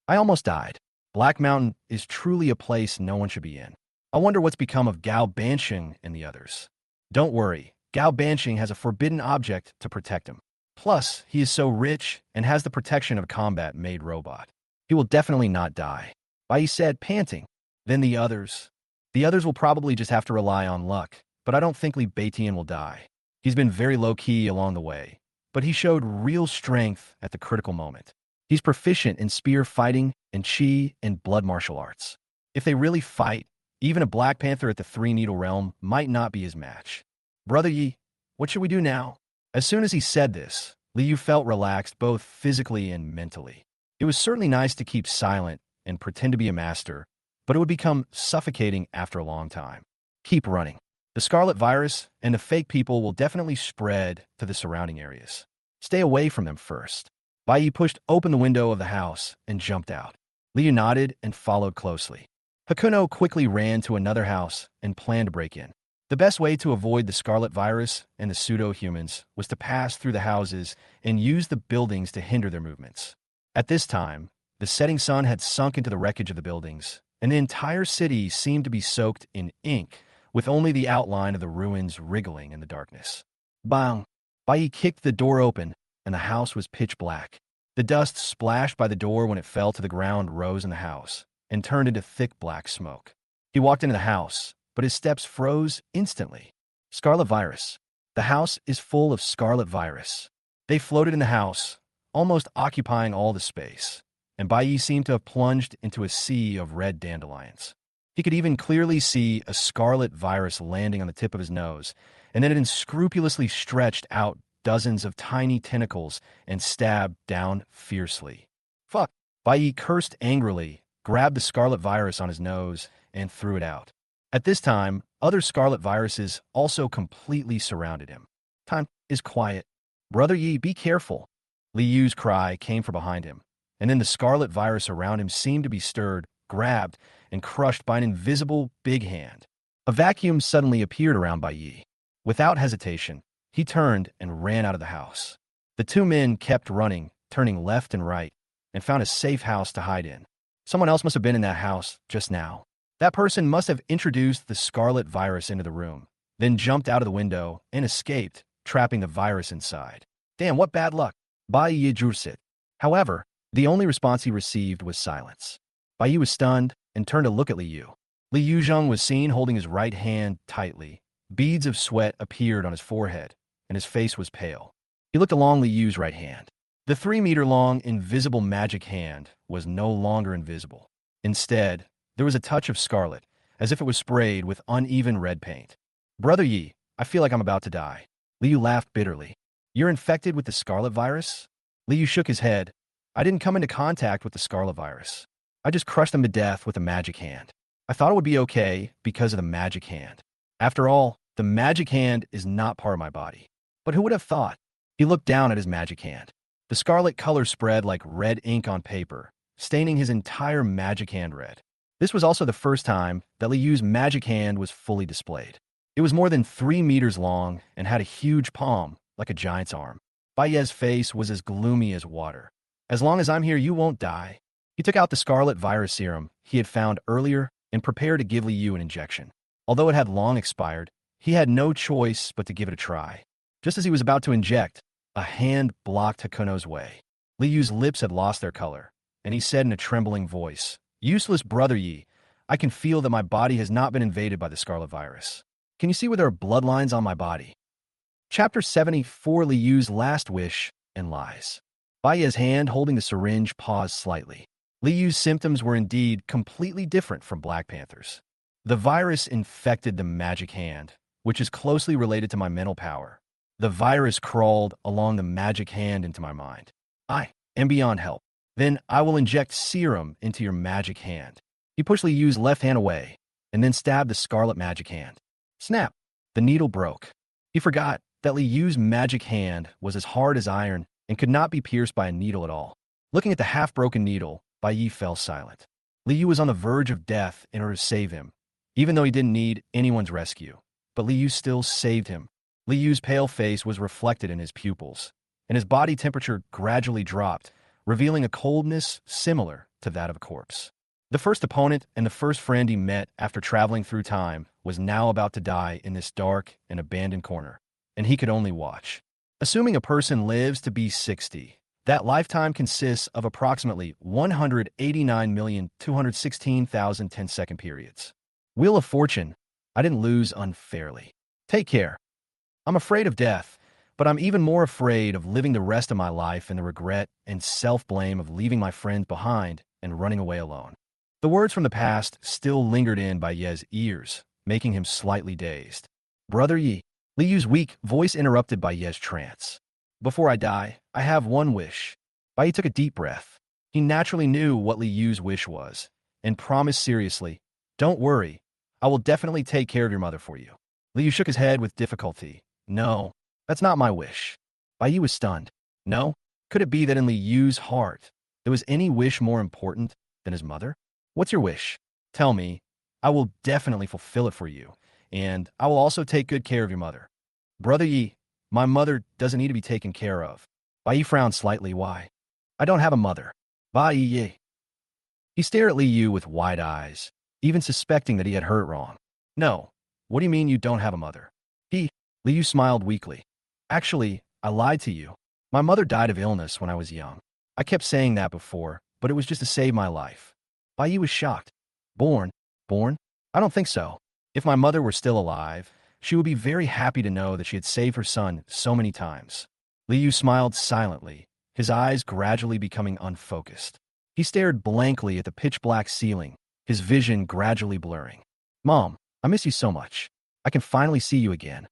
I almost died. Black Mountain is truly a place no one should be in. I wonder what's become of Gao Bansheng and the others. Don't worry, Gao Bansheng has a forbidden object to protect him. Plus, he is so rich and has the protection of a combat-made robot. He will definitely not die. Bai said, panting. Then the others. The others will probably just have to rely on luck, but I don't think Li Baiqian will die. He's been very low-key along the way, but he showed real strength at the critical moment. He's proficient in spear fighting and chi and blood martial arts. If they really fight, even a Black Panther at the Three-Needle Realm might not be his match. Brother Yi, what should we do now? As soon as he said this, Liu felt relaxed both physically and mentally. It was certainly nice to keep silent and pretend to be a master, but it would become suffocating after a long time. Keep running. The scarlet virus and the fake people will definitely spread to the surrounding areas. Stay away from them first. Bai Yi pushed open the window of the house and jumped out. Liu nodded and followed closely. Hakuno quickly ran to another house and planned to break in. The best way to avoid the scarlet virus and the pseudo-humans was to pass through the houses and use the buildings to hinder their movements. At this time, the setting sun had sunk into the wreckage of the buildings, and the entire city seemed to be soaked in ink, with only the outline of the ruins wriggling in the darkness. Bang! Bai Yi kicked the door open, and the house was pitch black. The dust splashed by the door when it fell to the ground rose in the house and turned into thick black smoke. He walked into the house, but his steps froze instantly. Scarlet virus. The house is full of scarlet virus. They floated in the house, almost occupying all the space, and Bai Yi seemed to have plunged into a sea of red dandelions. He could even clearly see a scarlet virus landing on the tip of his nose, and then it unscrupulously stretched out dozens of tiny tentacles and stabbed down fiercely. Fuck! Bai Yi cursed angrily, grabbed the scarlet virus on his nose, and threw it out. At this time, other scarlet viruses also completely surrounded him. Time is quiet. Brother Yi, be careful. Li Yu's cry came from behind him, and then the scarlet virus around him seemed to be stirred, grabbed, and crushed by an invisible big hand. A vacuum suddenly appeared around Bai Yi. Without hesitation, he turned and ran out of the house. The two men kept running, turning left and right, and found a safe house to hide in. Someone else must have been in that house just now. That person must have introduced the scarlet virus into the room, then jumped out of the window and escaped, trapping the virus inside. Damn, what bad luck. Bai Yi Jursit. However, The only response he received was silence. Bai Yi was stunned and turned to look at Li Yu. Li Yuzhong was seen holding his right hand tightly. Beads of sweat appeared on his forehead, and his face was pale. He looked along Li Yu's right hand. The 3-meter-long, invisible magic hand was no longer invisible. Instead, there was a touch of scarlet, as if it was sprayed with uneven red paint. Brother Yi, I feel like I'm about to die. Li Yu laughed bitterly. You're infected with the scarlet virus? Li Yu shook his head. I didn't come into contact with the scarlet virus. I just crushed them to death with a magic hand. I thought it would be okay because of the magic hand. After all, the magic hand is not part of my body. But who would have thought? He looked down at his magic hand. The scarlet color spread like red ink on paper, staining his entire magic hand red. This was also the first time that Li Yu's magic hand was fully displayed. It was more than 3 meters long and had a huge palm, like a giant's arm. Bai Ye's face was as gloomy as water. As long as I'm here, you won't die. He took out the scarlet virus serum he had found earlier and prepared to give Li Yu an injection. Although it had long expired, he had no choice but to give it a try. Just as he was about to inject, a hand blocked Hakuno's way. Li Yu's lips had lost their color, and he said in a trembling voice, Useless Brother Yi, I can feel that my body has not been invaded by the scarlet virus. Can you see where there are bloodlines on my body? Chapter 74, Li Yu's Last Wish and Lies. Bai Ye's hand holding the syringe paused slightly. Li Yu's symptoms were indeed completely different from Black Panther's. The virus infected the magic hand, which is closely related to my mental power. The virus crawled along the magic hand into my mind. I am beyond help. Then I will inject serum into your magic hand. He pushed Li Yu's left hand away, and then stabbed the scarlet magic hand. Snap! The needle broke. He forgot that Li Yu's magic hand was as hard as iron and could not be pierced by a needle at all. Looking at the half-broken needle, Bai Yi fell silent. Li Yu was on the verge of death in order to save him, even though he didn't need anyone's rescue. But Li Yu still saved him. Li Yu's pale face was reflected in his pupils, and his body temperature gradually dropped, revealing a coldness similar to that of a corpse. The first opponent and the first friend he met after traveling through time was now about to die in this dark and abandoned corner, and he could only watch. Assuming a person lives to be 60, that lifetime consists of approximately 189,216,000 10-second periods. Wheel of Fortune, I didn't lose unfairly. Take care. I'm afraid of death, but I'm even more afraid of living the rest of my life in the regret and self-blame of leaving my friends behind and running away alone. The words from the past still lingered in Bai Ye's ears, making him slightly dazed. Brother Yi, Li Yu's weak voice interrupted Bai Ye's trance. Before I die, I have one wish. Bai Yi took a deep breath. He naturally knew what Li Yu's wish was, and promised seriously, Don't worry, I will definitely take care of your mother for you. Li Yu shook his head with difficulty. No, that's not my wish. Bai Yi was stunned. No? Could it be that in Li Yu's heart, there was any wish more important than his mother? What's your wish? Tell me. I will definitely fulfill it for you, and I will also take good care of your mother. Brother Yi, my mother doesn't need to be taken care of. Bai Yi frowned slightly. Why? I don't have a mother. Bai Yi. He stared at Li Yu with wide eyes, even suspecting that he had heard it wrong. No. What do you mean you don't have a mother? Li Yu smiled weakly. Actually, I lied to you. My mother died of illness when I was young. I kept saying that before, but it was just to save my life. Bai Yi was shocked. Born? I don't think so. If my mother were still alive, she would be very happy to know that she had saved her son so many times. Li Yu smiled silently, his eyes gradually becoming unfocused. He stared blankly at the pitch-black ceiling, his vision gradually blurring. Mom, I miss you so much. I can finally see you again.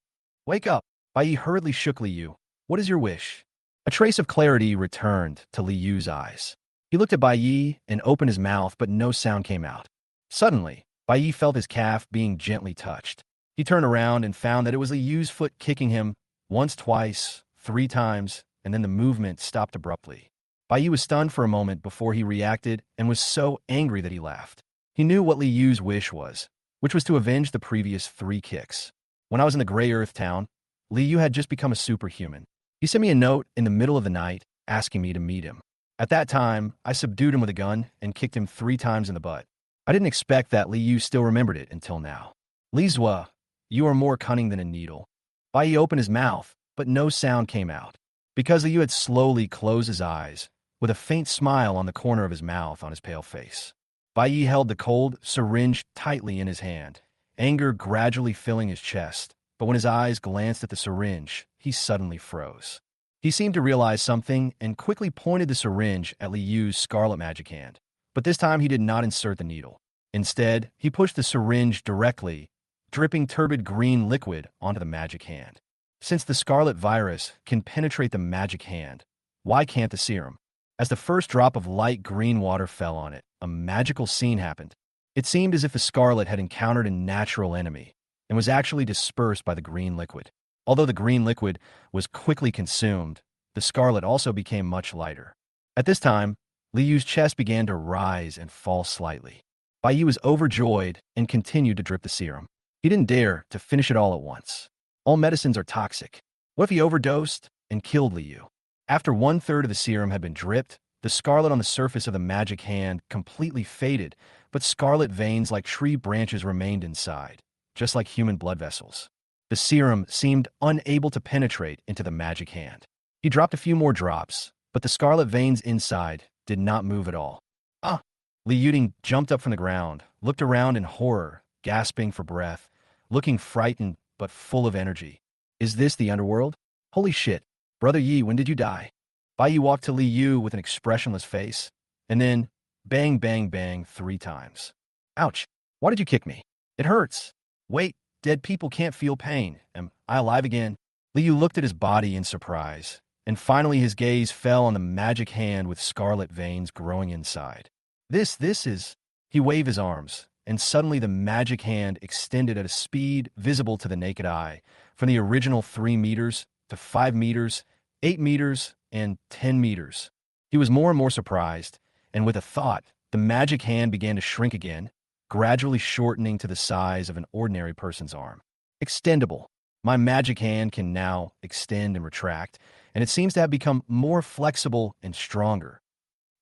Wake up. Bai Yi hurriedly shook Li Yu. What is your wish? A trace of clarity returned to Li Yu's eyes. He looked at Bai Yi and opened his mouth, but no sound came out. Suddenly, Bai Yi felt his calf being gently touched. He turned around and found that it was Li Yu's foot kicking him once, twice, 3 times, and then the movement stopped abruptly. Bai Yi was stunned for a moment before he reacted and was so angry that he laughed. He knew what Li Yu's wish was, which was to avenge the previous 3 kicks. When I was in the Gray Earth town, Li Yu had just become a superhuman. He sent me a note in the middle of the night asking me to meet him. At that time, I subdued him with a gun and kicked him 3 times in the butt. I didn't expect that Li Yu still remembered it until now. Li Zua, you are more cunning than a needle. Bai Yi opened his mouth, but no sound came out. Because Li Yu had slowly closed his eyes, with a faint smile on the corner of his mouth on his pale face. Bai Yi held the cold syringe tightly in his hand, anger gradually filling his chest, but when his eyes glanced at the syringe, he suddenly froze. He seemed to realize something and quickly pointed the syringe at Li Yu's scarlet magic hand. But this time he did not insert the needle. Instead, he pushed the syringe directly, dripping turbid green liquid onto the magic hand. Since the scarlet virus can penetrate the magic hand, why can't the serum? As the first drop of light green water fell on it, a magical scene happened. It seemed as if the scarlet had encountered a natural enemy and was actually dispersed by the green liquid. Although the green liquid was quickly consumed, the scarlet also became much lighter. At this time, Li Yu's chest began to rise and fall slightly. Bai Yi was overjoyed and continued to drip the serum. He didn't dare to finish it all at once. All medicines are toxic. What if he overdosed and killed Li Yu? After 1/3 of the serum had been dripped, the scarlet on the surface of the magic hand completely faded, but scarlet veins like tree branches remained inside, just like human blood vessels. The serum seemed unable to penetrate into the magic hand. He dropped a few more drops, but the scarlet veins inside did not move at all. Ah! Li Yuding jumped up from the ground, looked around in horror, gasping for breath, looking frightened but full of energy. Is this the underworld? Holy shit. Brother Yi, when did you die? Bai Yi walked to Li Yu with an expressionless face, and then bang, bang, bang 3 times. Ouch. Why did you kick me? It hurts. Wait, dead people can't feel pain. Am I alive again? Li Yu looked at his body in surprise, and finally his gaze fell on the magic hand with scarlet veins growing inside. This is... He waved his arms, and suddenly the magic hand extended at a speed visible to the naked eye, from the original 3 meters to 5 meters, 8 meters, and 10 meters. He was more and more surprised, and with a thought, the magic hand began to shrink again, gradually shortening to the size of an ordinary person's arm. Extendable. My magic hand can now extend and retract, and it seems to have become more flexible and stronger.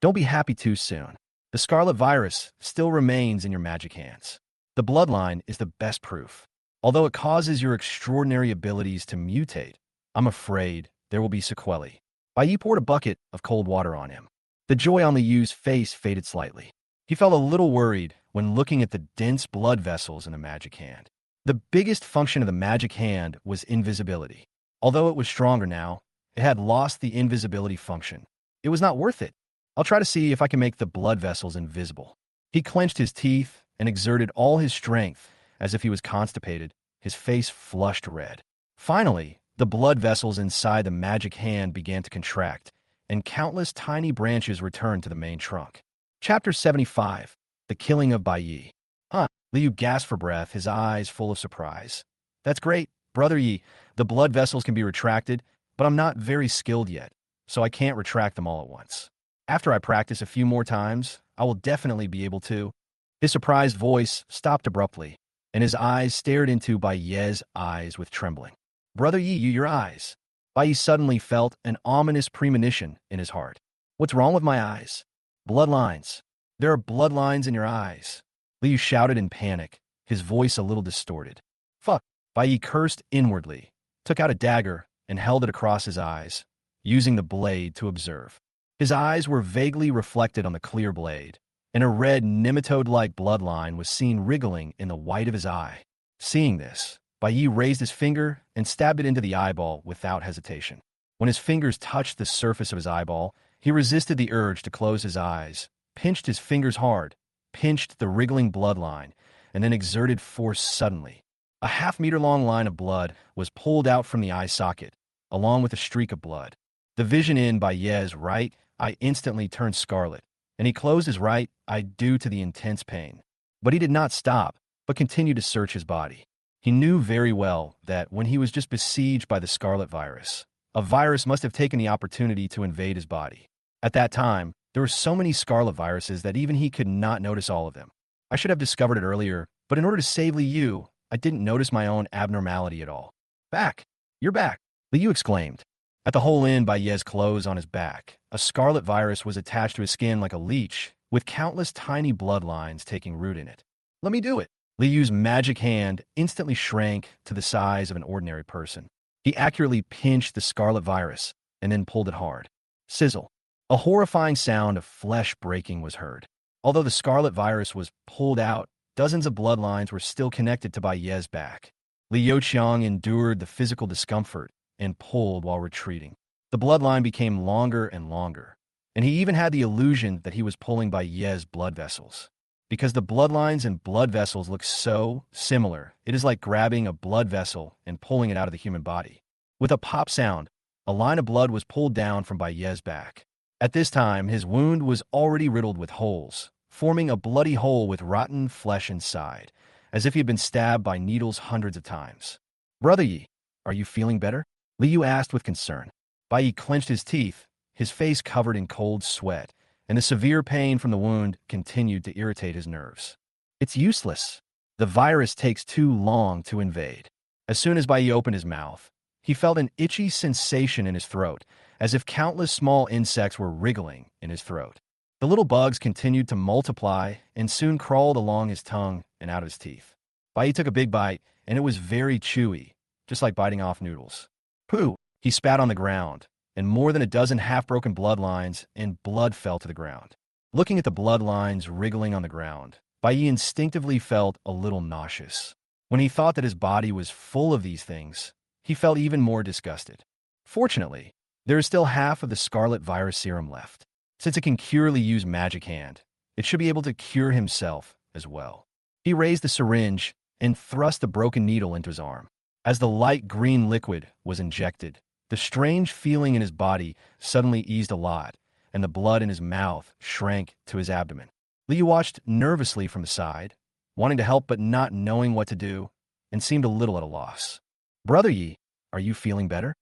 Don't be happy too soon. The scarlet virus still remains in your magic hands. The bloodline is the best proof. Although it causes your extraordinary abilities to mutate, I'm afraid there will be sequelae. Bai Yi poured a bucket of cold water on him. The joy on Li Yu's face faded slightly. He felt a little worried when looking at the dense blood vessels in the magic hand. The biggest function of the magic hand was invisibility. Although it was stronger now, it had lost the invisibility function. It was not worth it. I'll try to see if I can make the blood vessels invisible. He clenched his teeth and exerted all his strength as if he was constipated, his face flushed red. Finally, the blood vessels inside the magic hand began to contract, and countless tiny branches returned to the main trunk. Chapter 75. The Killing of Bai Yi. Huh, Li Yu gasped for breath, his eyes full of surprise. That's great, Brother Yi. The blood vessels can be retracted, but I'm not very skilled yet, so I can't retract them all at once. After I practice a few more times, I will definitely be able to. His surprised voice stopped abruptly, and his eyes stared into Bai Yi's eyes with trembling. Brother Yi, your eyes. Bai Yi suddenly felt an ominous premonition in his heart. What's wrong with my eyes? Bloodlines. There are bloodlines in your eyes. Li Yu shouted in panic, his voice a little distorted. Fuck. Bai Yi cursed inwardly, took out a dagger, and held it across his eyes, using the blade to observe. His eyes were vaguely reflected on the clear blade, and a red nematode-like bloodline was seen wriggling in the white of his eye. Seeing this, Bai Yi raised his finger and stabbed it into the eyeball without hesitation. When his fingers touched the surface of his eyeball, he resisted the urge to close his eyes, pinched his fingers hard, pinched the wriggling bloodline, and then exerted force suddenly. A half-meter-long line of blood was pulled out from the eye socket, along with a streak of blood. The vision in Bai Yi's right eye instantly turned scarlet, and he closed his right eye due to the intense pain. But he did not stop, but continued to search his body. He knew very well that when he was just besieged by the scarlet virus, a virus must have taken the opportunity to invade his body. At that time, there were so many scarlet viruses that even he could not notice all of them. I should have discovered it earlier, but in order to save Li Yu, I didn't notice my own abnormality at all. Back! You're back! Li Yu exclaimed. At the hole in Bai Yi's clothes on his back, a scarlet virus was attached to his skin like a leech, with countless tiny bloodlines taking root in it. Let me do it. Li Yu's magic hand instantly shrank to the size of an ordinary person. He accurately pinched the scarlet virus and then pulled it hard. Sizzle. A horrifying sound of flesh breaking was heard. Although the scarlet virus was pulled out, dozens of bloodlines were still connected to Bai Ye's back. Li Youqiang endured the physical discomfort and pulled while retreating. The bloodline became longer and longer, and he even had the illusion that he was pulling Bai Ye's blood vessels. Because the bloodlines and blood vessels look so similar, it is like grabbing a blood vessel and pulling it out of the human body. With a pop sound, a line of blood was pulled down from Bai Ye's back. At this time, his wound was already riddled with holes, forming a bloody hole with rotten flesh inside, as if he had been stabbed by needles hundreds of times. "Brother Yi, are you feeling better?" Li Yu asked with concern. Bai Yi clenched his teeth, his face covered in cold sweat, and the severe pain from the wound continued to irritate his nerves. "It's useless. The virus takes too long to invade." As soon as Bai Yi opened his mouth, he felt an itchy sensation in his throat, as if countless small insects were wriggling in his throat. The little bugs continued to multiply and soon crawled along his tongue and out of his teeth. Bai Yi took a big bite, and it was very chewy, just like biting off noodles. "Pooh!" He spat on the ground, and more than a dozen half-broken bloodlines and blood fell to the ground. Looking at the bloodlines wriggling on the ground, Bai Yi instinctively felt a little nauseous. When he thought that his body was full of these things, he felt even more disgusted. Fortunately, there is still half of the scarlet virus serum left. Since it can cure Li Yu's magic hand, it should be able to cure himself as well. He raised the syringe and thrust the broken needle into his arm. As the light green liquid was injected, the strange feeling in his body suddenly eased a lot, and the blood in his mouth shrank to his abdomen. Li Yu watched nervously from the side, wanting to help but not knowing what to do, and seemed a little at a loss. "Brother Yi, are you feeling better?"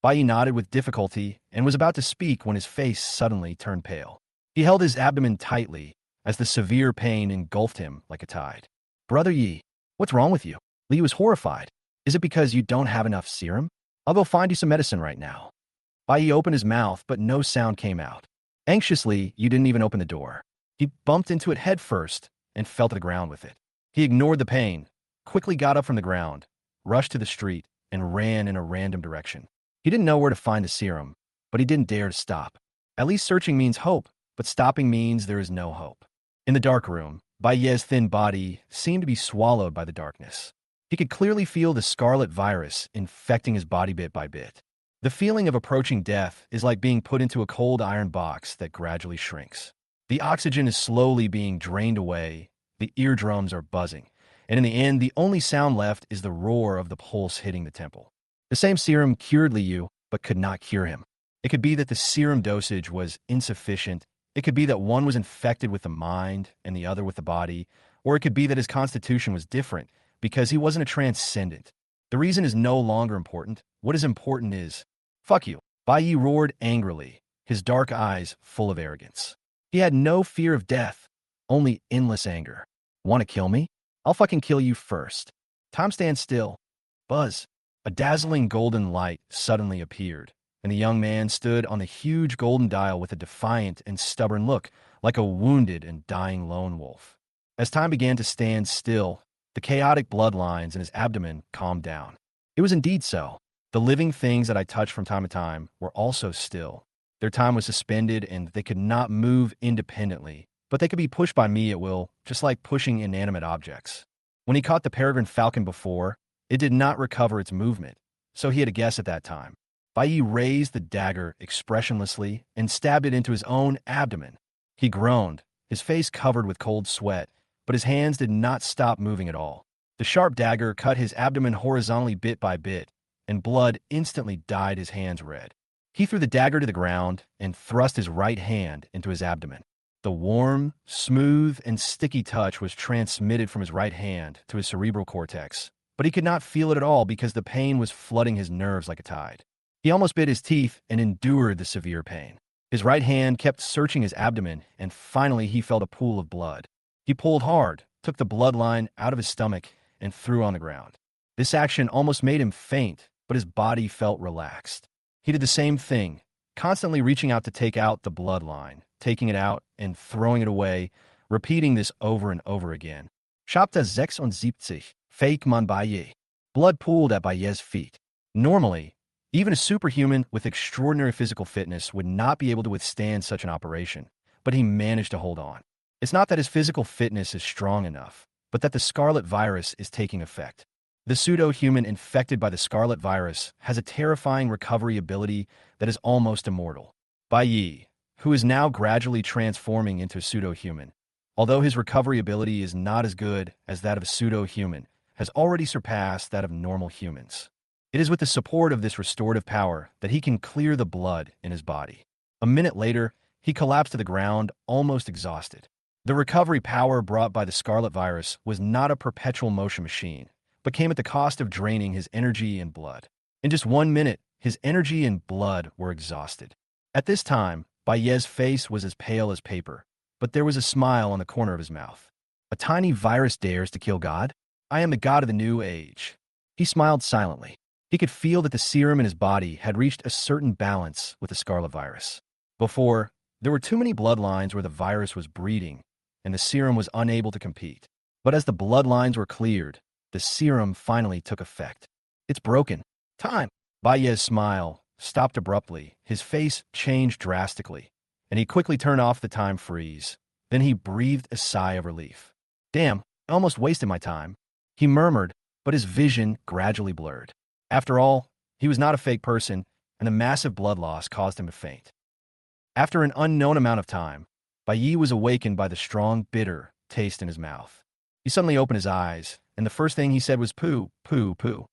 Bai Yi nodded with difficulty and was about to speak when his face suddenly turned pale. He held his abdomen tightly as the severe pain engulfed him like a tide. "Brother Yi, what's wrong with you?" Li was horrified. "Is it because you don't have enough serum? I'll go find you some medicine right now." Bai Yi opened his mouth, but no sound came out. Anxiously, Yu didn't even open the door. He bumped into it head first and fell to the ground with it. He ignored the pain, quickly got up from the ground, rushed to the street, and ran in a random direction. He didn't know where to find the serum, but he didn't dare to stop. At least searching means hope, but stopping means there is no hope. In the dark room, Bai Ye's thin body seemed to be swallowed by the darkness. He could clearly feel the scarlet virus infecting his body bit by bit. The feeling of approaching death is like being put into a cold iron box that gradually shrinks. The oxygen is slowly being drained away, the eardrums are buzzing, and in the end, the only sound left is the roar of the pulse hitting the temple. The same serum cured Li Yu, but could not cure him. It could be that the serum dosage was insufficient. It could be that one was infected with the mind and the other with the body, or it could be that his constitution was different because he wasn't a transcendent. The reason is no longer important. What is important is, "Fuck you." Bai Yi roared angrily, his dark eyes full of arrogance. He had no fear of death, only endless anger. "Want to kill me? I'll fucking kill you first." Time stands still. Buzz. A dazzling golden light suddenly appeared, and the young man stood on the huge golden dial with a defiant and stubborn look, like a wounded and dying lone wolf. As time began to stand still, the chaotic bloodlines in his abdomen calmed down. It was indeed so. The living things that I touched from time to time were also still. Their time was suspended, and they could not move independently, but they could be pushed by me at will, just like pushing inanimate objects. When he caught the peregrine falcon before, it did not recover its movement, so he had a guess at that time. Bai Yi raised the dagger expressionlessly and stabbed it into his own abdomen. He groaned, his face covered with cold sweat, but his hands did not stop moving at all. The sharp dagger cut his abdomen horizontally bit by bit, and blood instantly dyed his hands red. He threw the dagger to the ground and thrust his right hand into his abdomen. The warm, smooth, and sticky touch was transmitted from his right hand to his cerebral cortex, but he could not feel it at all because the pain was flooding his nerves like a tide. He almost bit his teeth and endured the severe pain. His right hand kept searching his abdomen, and finally he felt a pool of blood. He pulled hard, took the bloodline out of his stomach, and threw on the ground. This action almost made him faint, but his body felt relaxed. He did the same thing, constantly reaching out to take out the bloodline, taking it out and throwing it away, repeating this over and over again. Chapter 76. Fake man Bai Yi. Blood pooled at Bai Ye's feet. Normally, Even a superhuman with extraordinary physical fitness would not be able to withstand such an operation, but he managed to hold on. It's not that his physical fitness is strong enough, but that the scarlet virus is taking effect. The pseudo-human infected by the scarlet virus has a terrifying recovery ability that is almost immortal. Bai Yi, who is now gradually transforming into a pseudo-human, although his recovery ability is not as good as that of a pseudo-human, has already surpassed that of normal humans. It is with the support of this restorative power that he can clear the blood in his body. A minute later, he collapsed to the ground, almost exhausted. The recovery power brought by the scarlet virus was not a perpetual motion machine, but came at the cost of draining his energy and blood. In just 1 minute, his energy and blood were exhausted. At this time, Baye's face was as pale as paper, but there was a smile on the corner of his mouth. A tiny virus dares to kill God? I am the god of the new age. He smiled silently. He could feel that the serum in his body had reached a certain balance with the scarlet virus. Before, there were too many bloodlines where the virus was breeding, and the serum was unable to compete. But as the bloodlines were cleared, the serum finally took effect. It's broken. Time. Baye's smile stopped abruptly. His face changed drastically, and he quickly turned off the time freeze. Then he breathed a sigh of relief. Damn, I almost wasted my time. He murmured, but his vision gradually blurred. After all, he was not a fake person, and the massive blood loss caused him to faint. After an unknown amount of time, Bai Yi was awakened by the strong, bitter taste in his mouth. He suddenly opened his eyes, and the first thing he said was poo, poo, poo.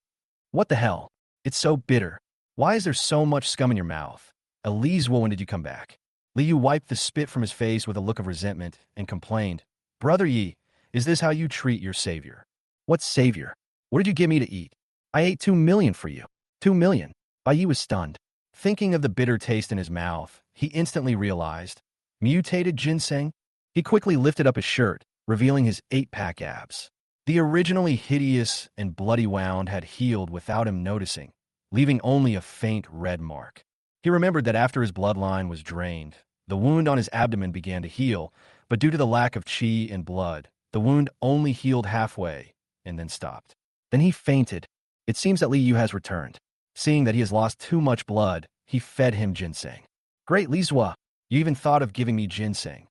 What the hell? It's so bitter. Why is there so much scum in your mouth? Elise, when did you come back? Liu wiped the spit from his face with a look of resentment and complained, Brother Yi, is this how you treat your savior? What savior? What did you give me to eat? I ate 2 million for you. 2 million. Bai Yi was stunned. Thinking of the bitter taste in his mouth, he instantly realized. Mutated ginseng? He quickly lifted up his shirt, revealing his 8-pack abs. The originally hideous and bloody wound had healed without him noticing, leaving only a faint red mark. He remembered that after his bloodline was drained, the wound on his abdomen began to heal, but due to the lack of qi and blood, the wound only healed halfway and then stopped. Then he fainted. It seems that Li Yu has returned. Seeing that he has lost too much blood, he fed him ginseng. Great, Li Zua, you even thought of giving me ginseng.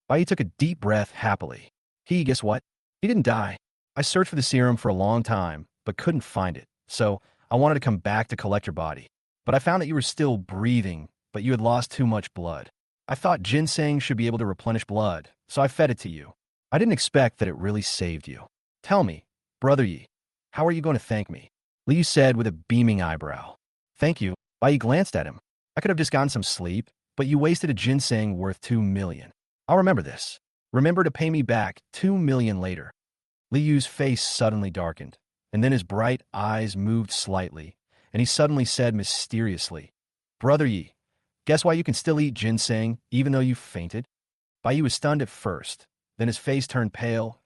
Bai Yi took a deep breath happily. Guess what? He didn't die. I searched for the serum for a long time, but couldn't find it, so I wanted to come back to collect your body. But I found that you were still breathing, but you had lost too much blood. I thought ginseng should be able to replenish blood, so I fed it to you. I didn't expect that it really saved you. Tell me, Brother Yi, how are you going to thank me? Liu said with a beaming eyebrow. Thank you. Bai Yi glanced at him. I could have just gotten some sleep, but you wasted a ginseng worth 2 million. I'll remember this. Remember to pay me back 2 million later. Liu's face suddenly darkened, and then his bright eyes moved slightly, and he suddenly said mysteriously, Brother Yi, guess why you can still eat ginseng even though you fainted? Bai Yi was stunned at first, then his face turned pale.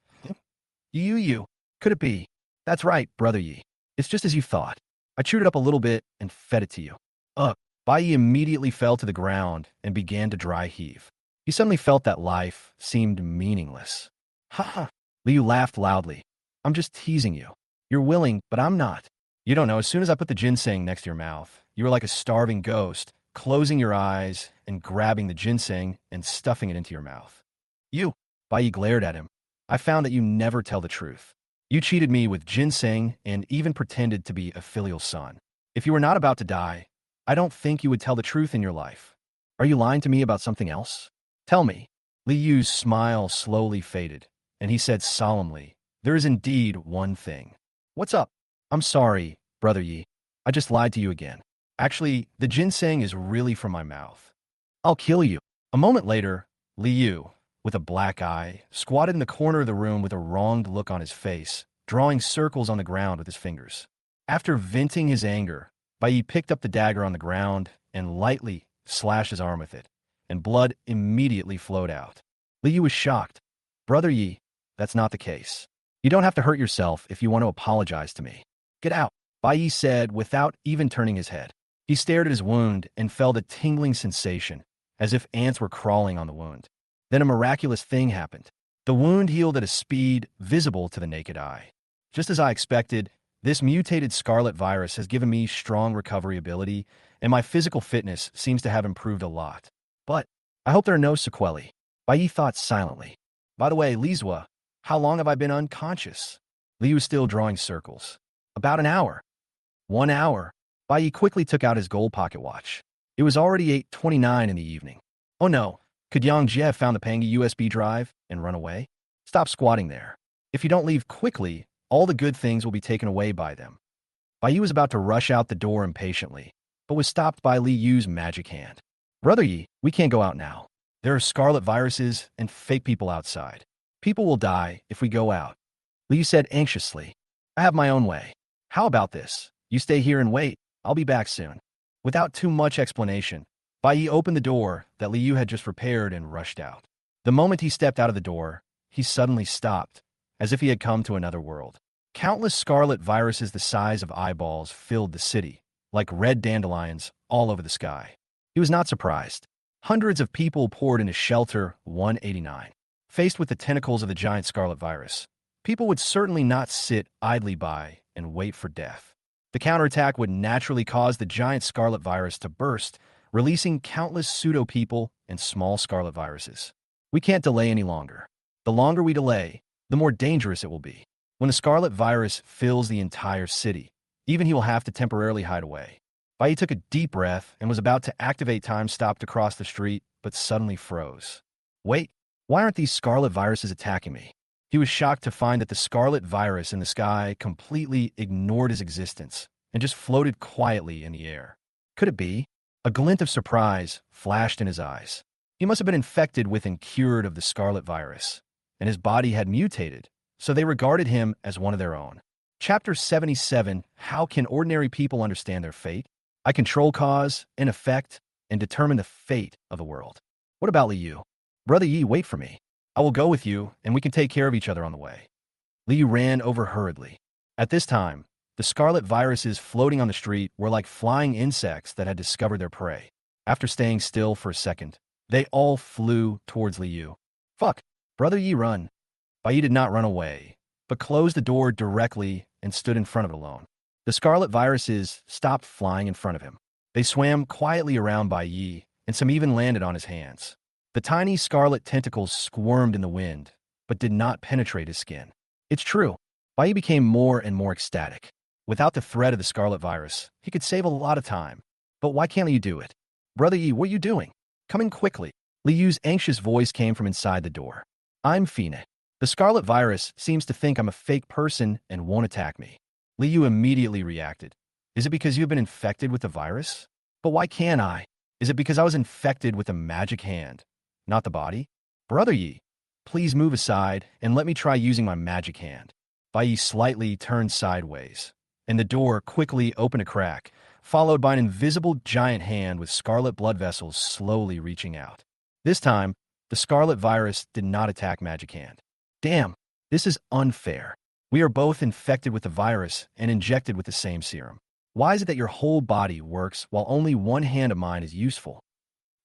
You, could it be? That's right, Brother Yi. It's just as you thought. I chewed it up a little bit and fed it to you. Ugh. Bai Yi immediately fell to the ground and began to dry heave. He suddenly felt that life seemed meaningless. Ha ha. Liu laughed loudly. I'm just teasing you. You're willing, but I'm not. You don't know, as soon as I put the ginseng next to your mouth, you were like a starving ghost, closing your eyes and grabbing the ginseng and stuffing it into your mouth. You. Bai Yi glared at him. I found that you never tell the truth. You cheated me with ginseng and even pretended to be a filial son. If you were not about to die, I don't think you would tell the truth in your life. Are you lying to me about something else? Tell me. Li Yu's smile slowly faded, and he said solemnly, There is indeed one thing. What's up? I'm sorry, Brother Yi. I just lied to you again. Actually, the ginseng is really from my mouth. I'll kill you. A moment later, Li Yu, with a black eye, squatted in the corner of the room with a wronged look on his face, drawing circles on the ground with his fingers. After venting his anger, Bai Yi picked up the dagger on the ground and lightly slashed his arm with it, and blood immediately flowed out. Li Yu was shocked. Brother Yi, that's not the case. You don't have to hurt yourself if you want to apologize to me. Get out, Bai Yi said without even turning his head. He stared at his wound and felt a tingling sensation, as if ants were crawling on the wound. Then a miraculous thing happened. The wound healed at a speed visible to the naked eye. Just as I expected, This mutated scarlet virus has given me strong recovery ability, and my physical fitness seems to have improved a lot. But I hope there are no sequelae. Bai thought silently. By the way, Lizua, how long have I been unconscious? Liu was still drawing circles. About an hour. 1 hour. Bai quickly took out his gold pocket watch. It was already 8:29 in the evening. Oh no, could Yang Jie have found the Pangi USB drive and run away? Stop squatting there. If you don't leave quickly, all the good things will be taken away by them. Bai was about to rush out the door impatiently, but was stopped by Li Yu's magic hand. Brother Yi, we can't go out now. There are scarlet viruses and fake people outside. People will die if we go out. Li Yu said anxiously. I have my own way. How about this? You stay here and wait. I'll be back soon. Without too much explanation, Bai Yi opened the door that Li Yu had just prepared and rushed out. The moment he stepped out of the door, he suddenly stopped, as if he had come to another world. Countless scarlet viruses the size of eyeballs filled the city, like red dandelions all over the sky. He was not surprised. Hundreds of people poured into Shelter 189. Faced with the tentacles of the giant scarlet virus, people would certainly not sit idly by and wait for death. The counterattack would naturally cause the giant scarlet virus to burst, releasing countless pseudo-people and small scarlet viruses. We can't delay any longer. The longer we delay, the more dangerous it will be. When the scarlet virus fills the entire city, even he will have to temporarily hide away. Bai took a deep breath and was about to activate time stop to cross the street, but suddenly froze. Wait, why aren't these scarlet viruses attacking me? He was shocked to find that the scarlet virus in the sky completely ignored his existence and just floated quietly in the air. Could it be? A glint of surprise flashed in his eyes. He must have been infected with and cured of the scarlet virus, and his body had mutated, so they regarded him as one of their own. Chapter 77, How Can Ordinary People Understand Their Fate? I control cause and effect and determine the fate of the world. What about Li Yu? Brother Yi, wait for me. I will go with you, and we can take care of each other on the way. Li Yu ran over hurriedly. At this time, the scarlet viruses floating on the street were like flying insects that had discovered their prey. After staying still for a second, they all flew towards Li Yu. Fuck! Brother Yi, run! Bai did not run away, but closed the door directly and stood in front of it alone. The scarlet viruses stopped flying in front of him. They swam quietly around Bai Yi, and some even landed on his hands. The tiny scarlet tentacles squirmed in the wind, but did not penetrate his skin. It's true. Bai Yi became more and more ecstatic. Without the threat of the scarlet virus, he could save a lot of time. But why can't you do it? Brother Yi, what are you doing? Come in quickly. Li Yu's anxious voice came from inside the door. I'm Fina. The scarlet virus seems to think I'm a fake person and won't attack me. Li Yu immediately reacted. Is it because you've been infected with the virus? But why can't I? Is it because I was infected with a magic hand, not the body? Brother Yi, please move aside and let me try using my magic hand. Bai Yi slightly turned sideways, and the door quickly opened a crack, followed by an invisible giant hand with scarlet blood vessels slowly reaching out. This time, the scarlet virus did not attack Magic Hand. Damn, this is unfair. We are both infected with the virus and injected with the same serum. Why is it that your whole body works while only one hand of mine is useful?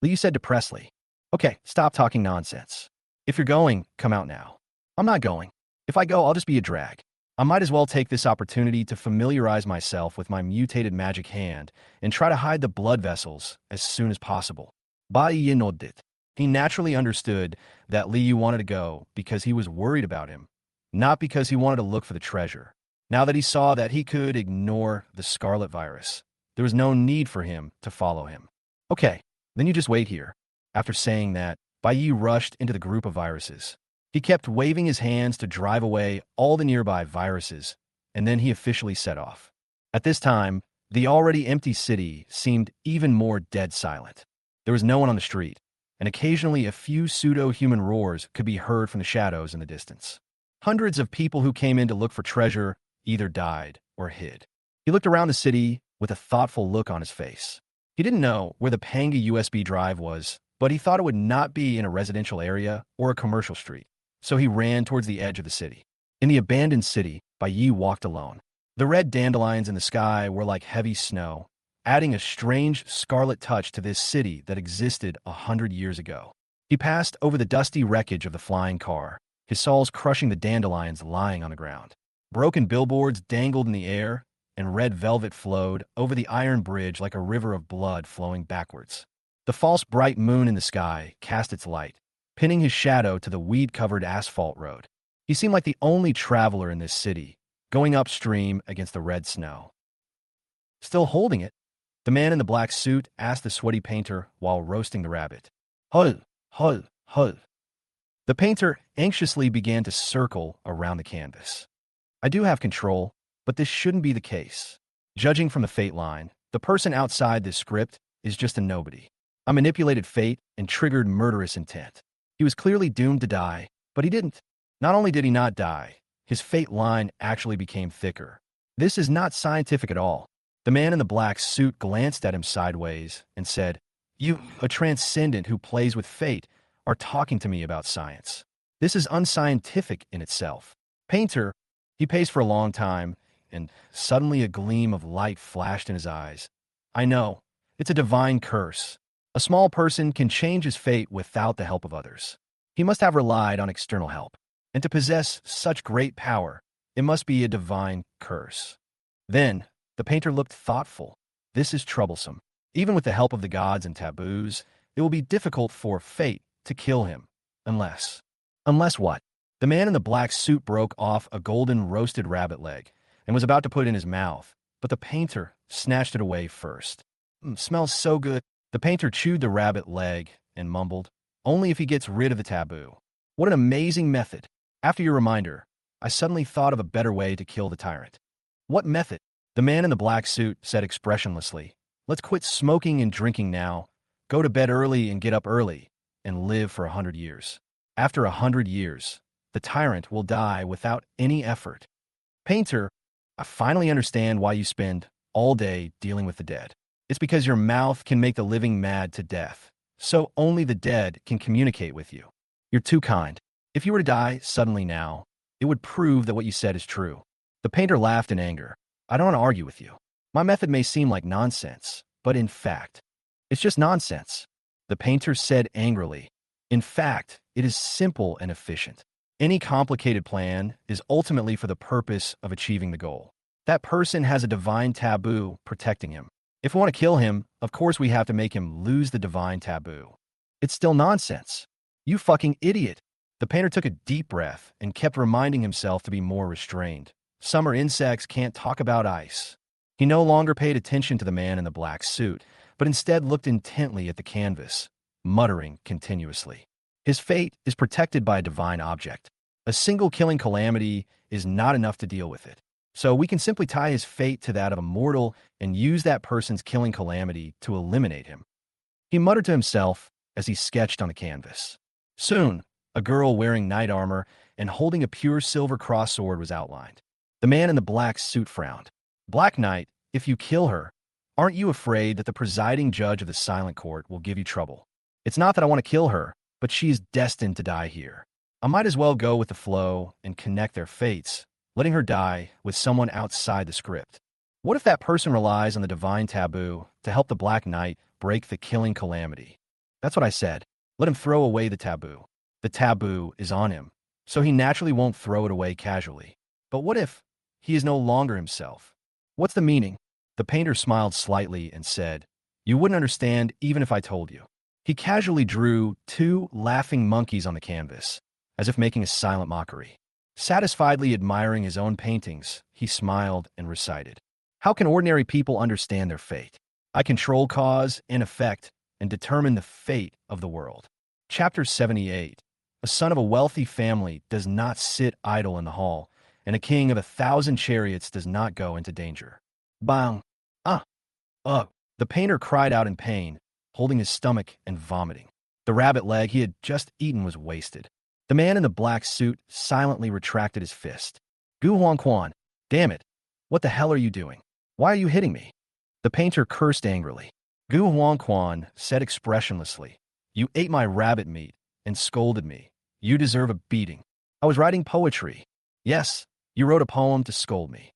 Liu said depressedly. Okay, stop talking nonsense. If you're going, come out now. I'm not going. If I go, I'll just be a drag. I might as well take this opportunity to familiarize myself with my mutated magic hand and try to hide the blood vessels as soon as possible. Bai Yi nodded. He naturally understood that Li Yu wanted to go because he was worried about him, not because he wanted to look for the treasure. Now that he saw that he could ignore the scarlet virus, there was no need for him to follow him. Okay, then you just wait here. After saying that, Bai Yi rushed into the group of viruses. He kept waving his hands to drive away all the nearby viruses, and then he officially set off. At this time, the already empty city seemed even more dead silent. There was no one on the street, and occasionally a few pseudo-human roars could be heard from the shadows in the distance. Hundreds of people who came in to look for treasure either died or hid. He looked around the city with a thoughtful look on his face. He didn't know where the Panga USB drive was, but he thought it would not be in a residential area or a commercial street, so he ran towards the edge of the city. In the abandoned city, Bai Yi walked alone. The red dandelions in the sky were like heavy snow, adding a strange scarlet touch to this city that existed 100 years ago. He passed over the dusty wreckage of the flying car, his soles crushing the dandelions lying on the ground. Broken billboards dangled in the air, and red velvet flowed over the iron bridge like a river of blood flowing backwards. The false bright moon in the sky cast its light, pinning his shadow to the weed-covered asphalt road. He seemed like the only traveler in this city, going upstream against the red snow. Still holding it, the man in the black suit asked the sweaty painter while roasting the rabbit. Hull, hull, hull. The painter anxiously began to circle around the canvas. I do have control, but this shouldn't be the case. Judging from the fate line, the person outside this script is just a nobody. I manipulated fate and triggered murderous intent. He was clearly doomed to die, but he didn't. Not only did he not die, his fate line actually became thicker. This is not scientific at all. The man in the black suit glanced at him sideways and said, "You, a transcendent who plays with fate, are talking to me about science. This is unscientific in itself." Painter, he paced for a long time, and suddenly a gleam of light flashed in his eyes. "I know. It's a divine curse. A small person can change his fate without the help of others. He must have relied on external help. And to possess such great power, it must be a divine curse." Then, the painter looked thoughtful. "This is troublesome. Even with the help of the gods and taboos, it will be difficult for fate to kill him. Unless... Unless what?" The man in the black suit broke off a golden roasted rabbit leg and was about to put it in his mouth, but the painter snatched it away first. Smells so good." The painter chewed the rabbit leg and mumbled, "Only if he gets rid of the taboo." What an amazing method. After your reminder, I suddenly thought of a better way to kill the tyrant. "What method?" The man in the black suit said expressionlessly. "Let's quit smoking and drinking now, go to bed early and get up early, and live for 100 years. After 100 years, the tyrant will die without any effort." Painter, I finally understand why you spend all day dealing with the dead. It's because your mouth can make the living mad to death, so only the dead can communicate with you. You're too kind. If you were to die suddenly now, it would prove that what you said is true. The painter laughed in anger. "I don't want to argue with you. My method may seem like nonsense, but in fact, it's just nonsense." The painter said angrily, "In fact, it is simple and efficient. Any complicated plan is ultimately for the purpose of achieving the goal. That person has a divine taboo protecting him. If we want to kill him, of course we have to make him lose the divine taboo. It's still nonsense. You fucking idiot." The painter took a deep breath and kept reminding himself to be more restrained. Summer insects can't talk about ice. He no longer paid attention to the man in the black suit, but instead looked intently at the canvas, muttering continuously. His fate is protected by a divine object. A single killing calamity is not enough to deal with it. So we can simply tie his fate to that of a mortal and use that person's killing calamity to eliminate him. He muttered to himself as he sketched on the canvas. Soon, a girl wearing knight armor and holding a pure silver cross sword was outlined. The man in the black suit frowned. "Black Knight, if you kill her, aren't you afraid that the presiding judge of the silent court will give you trouble? It's not that I want to kill her, but she is destined to die here. I might as well go with the flow and connect their fates, letting her die with someone outside the script. What if that person relies on the divine taboo to help the Black Knight break the killing calamity?" That's what I said. Let him throw away the taboo. The taboo is on him, so he naturally won't throw it away casually. But what if he is no longer himself? What's the meaning? The painter smiled slightly and said, "You wouldn't understand even if I told you." He casually drew two laughing monkeys on the canvas, as if making a silent mockery. Satisfiedly admiring his own paintings, he smiled and recited, "How can ordinary people understand their fate? I control cause and effect and determine the fate of the world." Chapter 78. A son of a wealthy family does not sit idle in the hall, and a king of 1,000 chariots does not go into danger. Bang! Ah! Ugh! The painter cried out in pain, holding his stomach and vomiting. The rabbit leg he had just eaten was wasted. The man in the black suit silently retracted his fist. "Gu Huangquan, damn it! What the hell are you doing? Why are you hitting me?" The painter cursed angrily. Gu Huangquan said expressionlessly, "You ate my rabbit meat and scolded me. You deserve a beating. I was writing poetry." "Yes, you wrote a poem to scold me."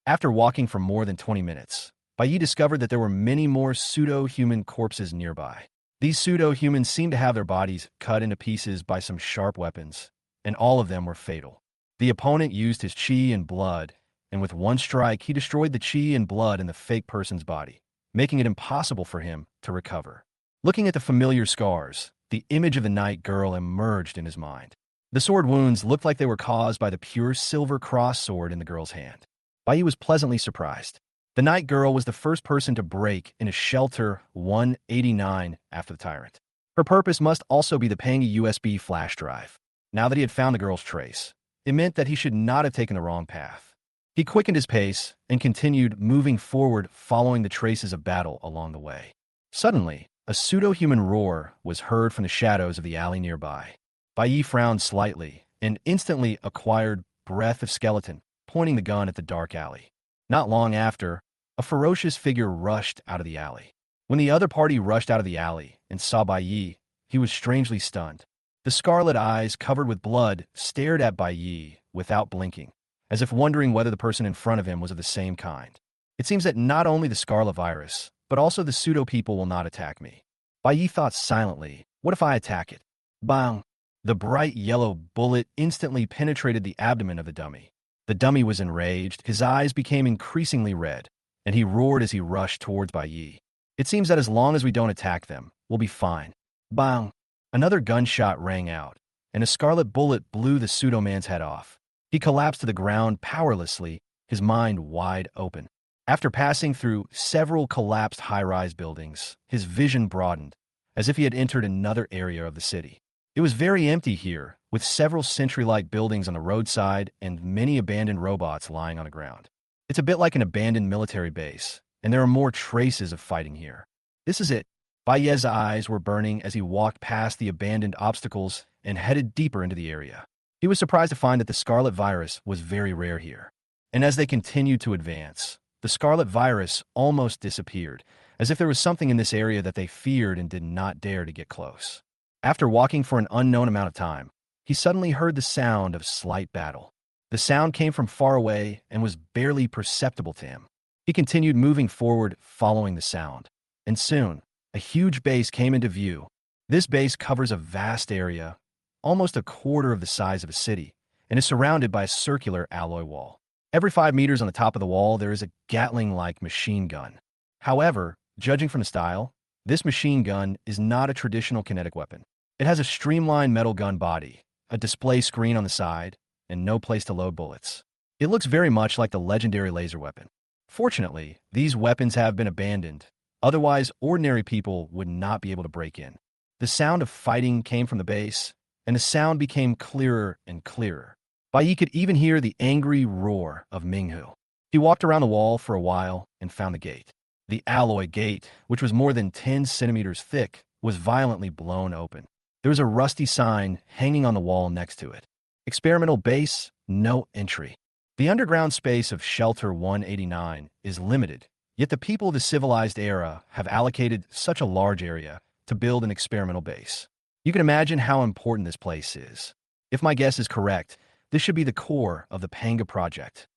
After walking for more than 20 minutes, Bai discovered that there were many more pseudo-human corpses nearby. These pseudo-humans seemed to have their bodies cut into pieces by some sharp weapons, and all of them were fatal. The opponent used his chi and blood, and with one strike, he destroyed the chi and blood in the fake person's body, making it impossible for him to recover. Looking at the familiar scars, the image of the night girl emerged in his mind. The sword wounds looked like they were caused by the pure silver cross sword in the girl's hand. Bai was pleasantly surprised. The night girl was the first person to break in a shelter 189 after the tyrant. Her purpose must also be the Panga USB flash drive. Now that he had found the girl's trace, it meant that he should not have taken the wrong path. He quickened his pace and continued moving forward, following the traces of battle along the way. Suddenly, a pseudo-human roar was heard from the shadows of the alley nearby. Bai frowned slightly and instantly acquired breath of skeleton, pointing the gun at the dark alley. Not long after, a ferocious figure rushed out of the alley. When the other party rushed out of the alley and saw Bai, he was strangely stunned. The scarlet eyes, covered with blood, stared at Bai without blinking, as if wondering whether the person in front of him was of the same kind. It seems that not only the scarlet virus, but also the pseudo-people will not attack me. Bai thought silently, what if I attack it? Bang! The bright yellow bullet instantly penetrated the abdomen of the dummy. The dummy was enraged, his eyes became increasingly red, and he roared as he rushed towards Bai. It seems that as long as we don't attack them, we'll be fine. Bang! Another gunshot rang out, and a scarlet bullet blew the pseudo-man's head off. He collapsed to the ground powerlessly, his mind wide open. After passing through several collapsed high-rise buildings, his vision broadened, as if he had entered another area of the city. It was very empty here, with several sentry-like buildings on the roadside and many abandoned robots lying on the ground. It's a bit like an abandoned military base, and there are more traces of fighting here. This is it. Bai's eyes were burning as he walked past the abandoned obstacles and headed deeper into the area. He was surprised to find that the scarlet virus was very rare here. And as they continued to advance, the scarlet virus almost disappeared, as if there was something in this area that they feared and did not dare to get close. After walking for an unknown amount of time, he suddenly heard the sound of slight battle. The sound came from far away and was barely perceptible to him. He continued moving forward, following the sound. And soon, a huge base came into view. This base covers a vast area, almost a quarter of the size of a city, and is surrounded by a circular alloy wall. Every 5 meters on the top of the wall, there is a Gatling-like machine gun. However, judging from the style, this machine gun is not a traditional kinetic weapon. It has a streamlined metal gun body, a display screen on the side, and no place to load bullets. It looks very much like the legendary laser weapon. Fortunately, these weapons have been abandoned. Otherwise, ordinary people would not be able to break in. The sound of fighting came from the base, and the sound became clearer and clearer. Bai could even hear the angry roar of Minghu. He walked around the wall for a while and found the gate. The alloy gate, which was more than 10 centimeters thick, was violently blown open. There was a rusty sign hanging on the wall next to it. Experimental base, no entry. The underground space of Shelter 189 is limited, yet the people of the civilized era have allocated such a large area to build an experimental base. You can imagine how important this place is. If my guess is correct, this should be the core of the Panga project.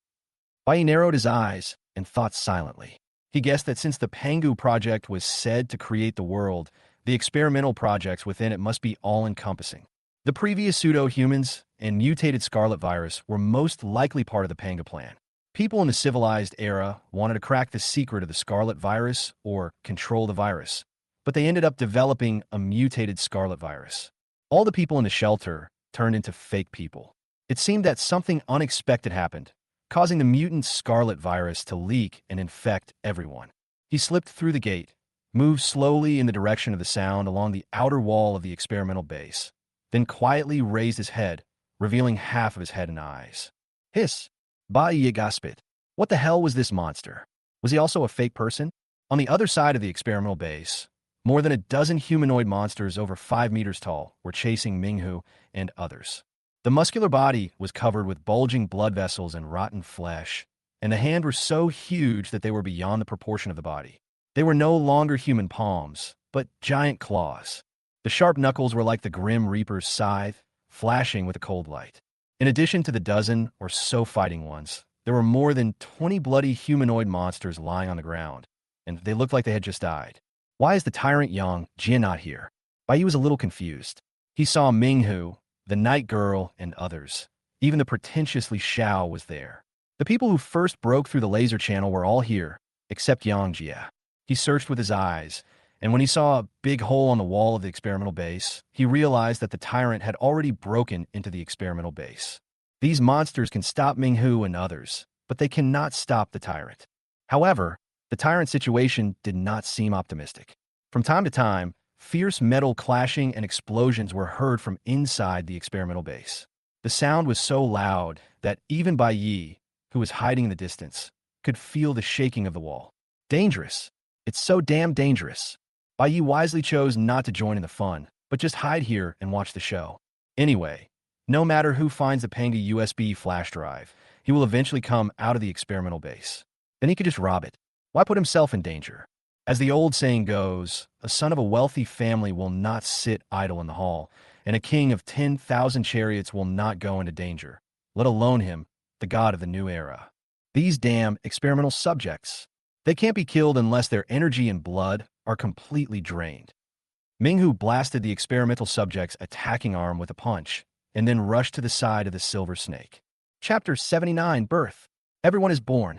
Bai narrowed his eyes and thought silently. He guessed that since the Pangu project was said to create the world, the experimental projects within it must be all-encompassing. The previous pseudo-humans and mutated scarlet virus were most likely part of the Panga plan. People in the civilized era wanted to crack the secret of the scarlet virus or control the virus, but they ended up developing a mutated scarlet virus. All the people in the shelter turned into fake people. It seemed that something unexpected happened, causing the mutant scarlet virus to leak and infect everyone. He slipped through the gate, moved slowly in the direction of the sound along the outer wall of the experimental base, then quietly raised his head, revealing half of his head and eyes. Hiss! Bai gasped. What the hell was this monster? Was he also a fake person? On the other side of the experimental base, more than a dozen humanoid monsters over 5 meters tall were chasing Minghu and others. The muscular body was covered with bulging blood vessels and rotten flesh, and the hands were so huge that they were beyond the proportion of the body. They were no longer human palms, but giant claws. The sharp knuckles were like the Grim Reaper's scythe, flashing with a cold light. In addition to the dozen or so fighting ones, there were more than 20 bloody humanoid monsters lying on the ground, and they looked like they had just died. Why is the tyrant Yang Jia not here? Bai was a little confused. He saw Minghu, the night girl, and others, Even the pretentious Li Xiao was there. The people who first broke through the laser channel were all here, except Yang Jia. He searched with his eyes, and when he saw a big hole on the wall of the experimental base, he realized that the tyrant had already broken into the experimental base. These monsters can stop Minghu and others, but they cannot stop the tyrant. However, the tyrant situation did not seem optimistic. From time to time, fierce metal clashing and explosions were heard from inside the experimental base. The sound was so loud that even Bai Yi, who was hiding in the distance, could feel the shaking of the wall. Dangerous. It's so damn dangerous. Bai Yi wisely chose not to join in the fun, but just hide here and watch the show. Anyway, no matter who finds the Panga USB flash drive, he will eventually come out of the experimental base. Then he could just rob it. Why put himself in danger? As the old saying goes, a son of a wealthy family will not sit idle in the hall, and a king of 10,000 chariots will not go into danger, let alone him, the god of the new era. These damn experimental subjects. They can't be killed unless their energy and blood are completely drained. Minghu blasted the experimental subject's attacking arm with a punch, and then rushed to the side of the silver snake. Chapter 79, Birth. Everyone is born.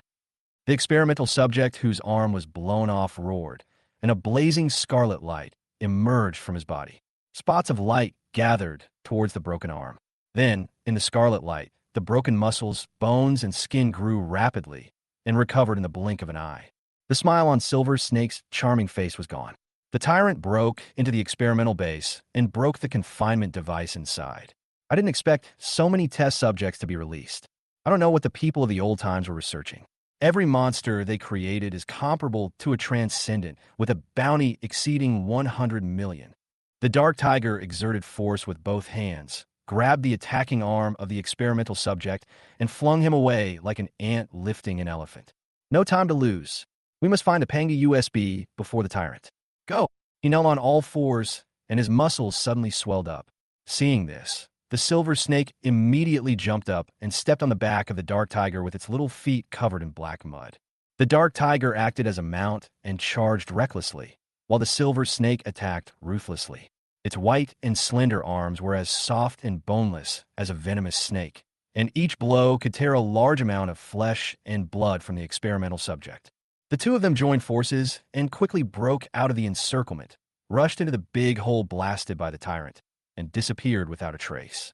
The experimental subject whose arm was blown off roared, and a blazing scarlet light emerged from his body. Spots of light gathered towards the broken arm. Then, in the scarlet light, the broken muscles, bones, and skin grew rapidly and recovered in the blink of an eye. The smile on Silver Snake's charming face was gone. The tyrant broke into the experimental base and broke the confinement device inside. I didn't expect so many test subjects to be released. I don't know what the people of the old times were researching. Every monster they created is comparable to a transcendent, with a bounty exceeding 100 million. The Dark Tiger exerted force with both hands, grabbed the attacking arm of the experimental subject, and flung him away like an ant lifting an elephant. No time to lose. We must find a Panga USB before the tyrant. Go! He knelt on all fours, and his muscles suddenly swelled up. Seeing this, the silver snake immediately jumped up and stepped on the back of the dark tiger with its little feet covered in black mud. The dark tiger acted as a mount and charged recklessly, while the silver snake attacked ruthlessly. Its white and slender arms were as soft and boneless as a venomous snake, and each blow could tear a large amount of flesh and blood from the experimental subject. The two of them joined forces and quickly broke out of the encirclement, rushed into the big hole blasted by the tyrant, and disappeared without a trace.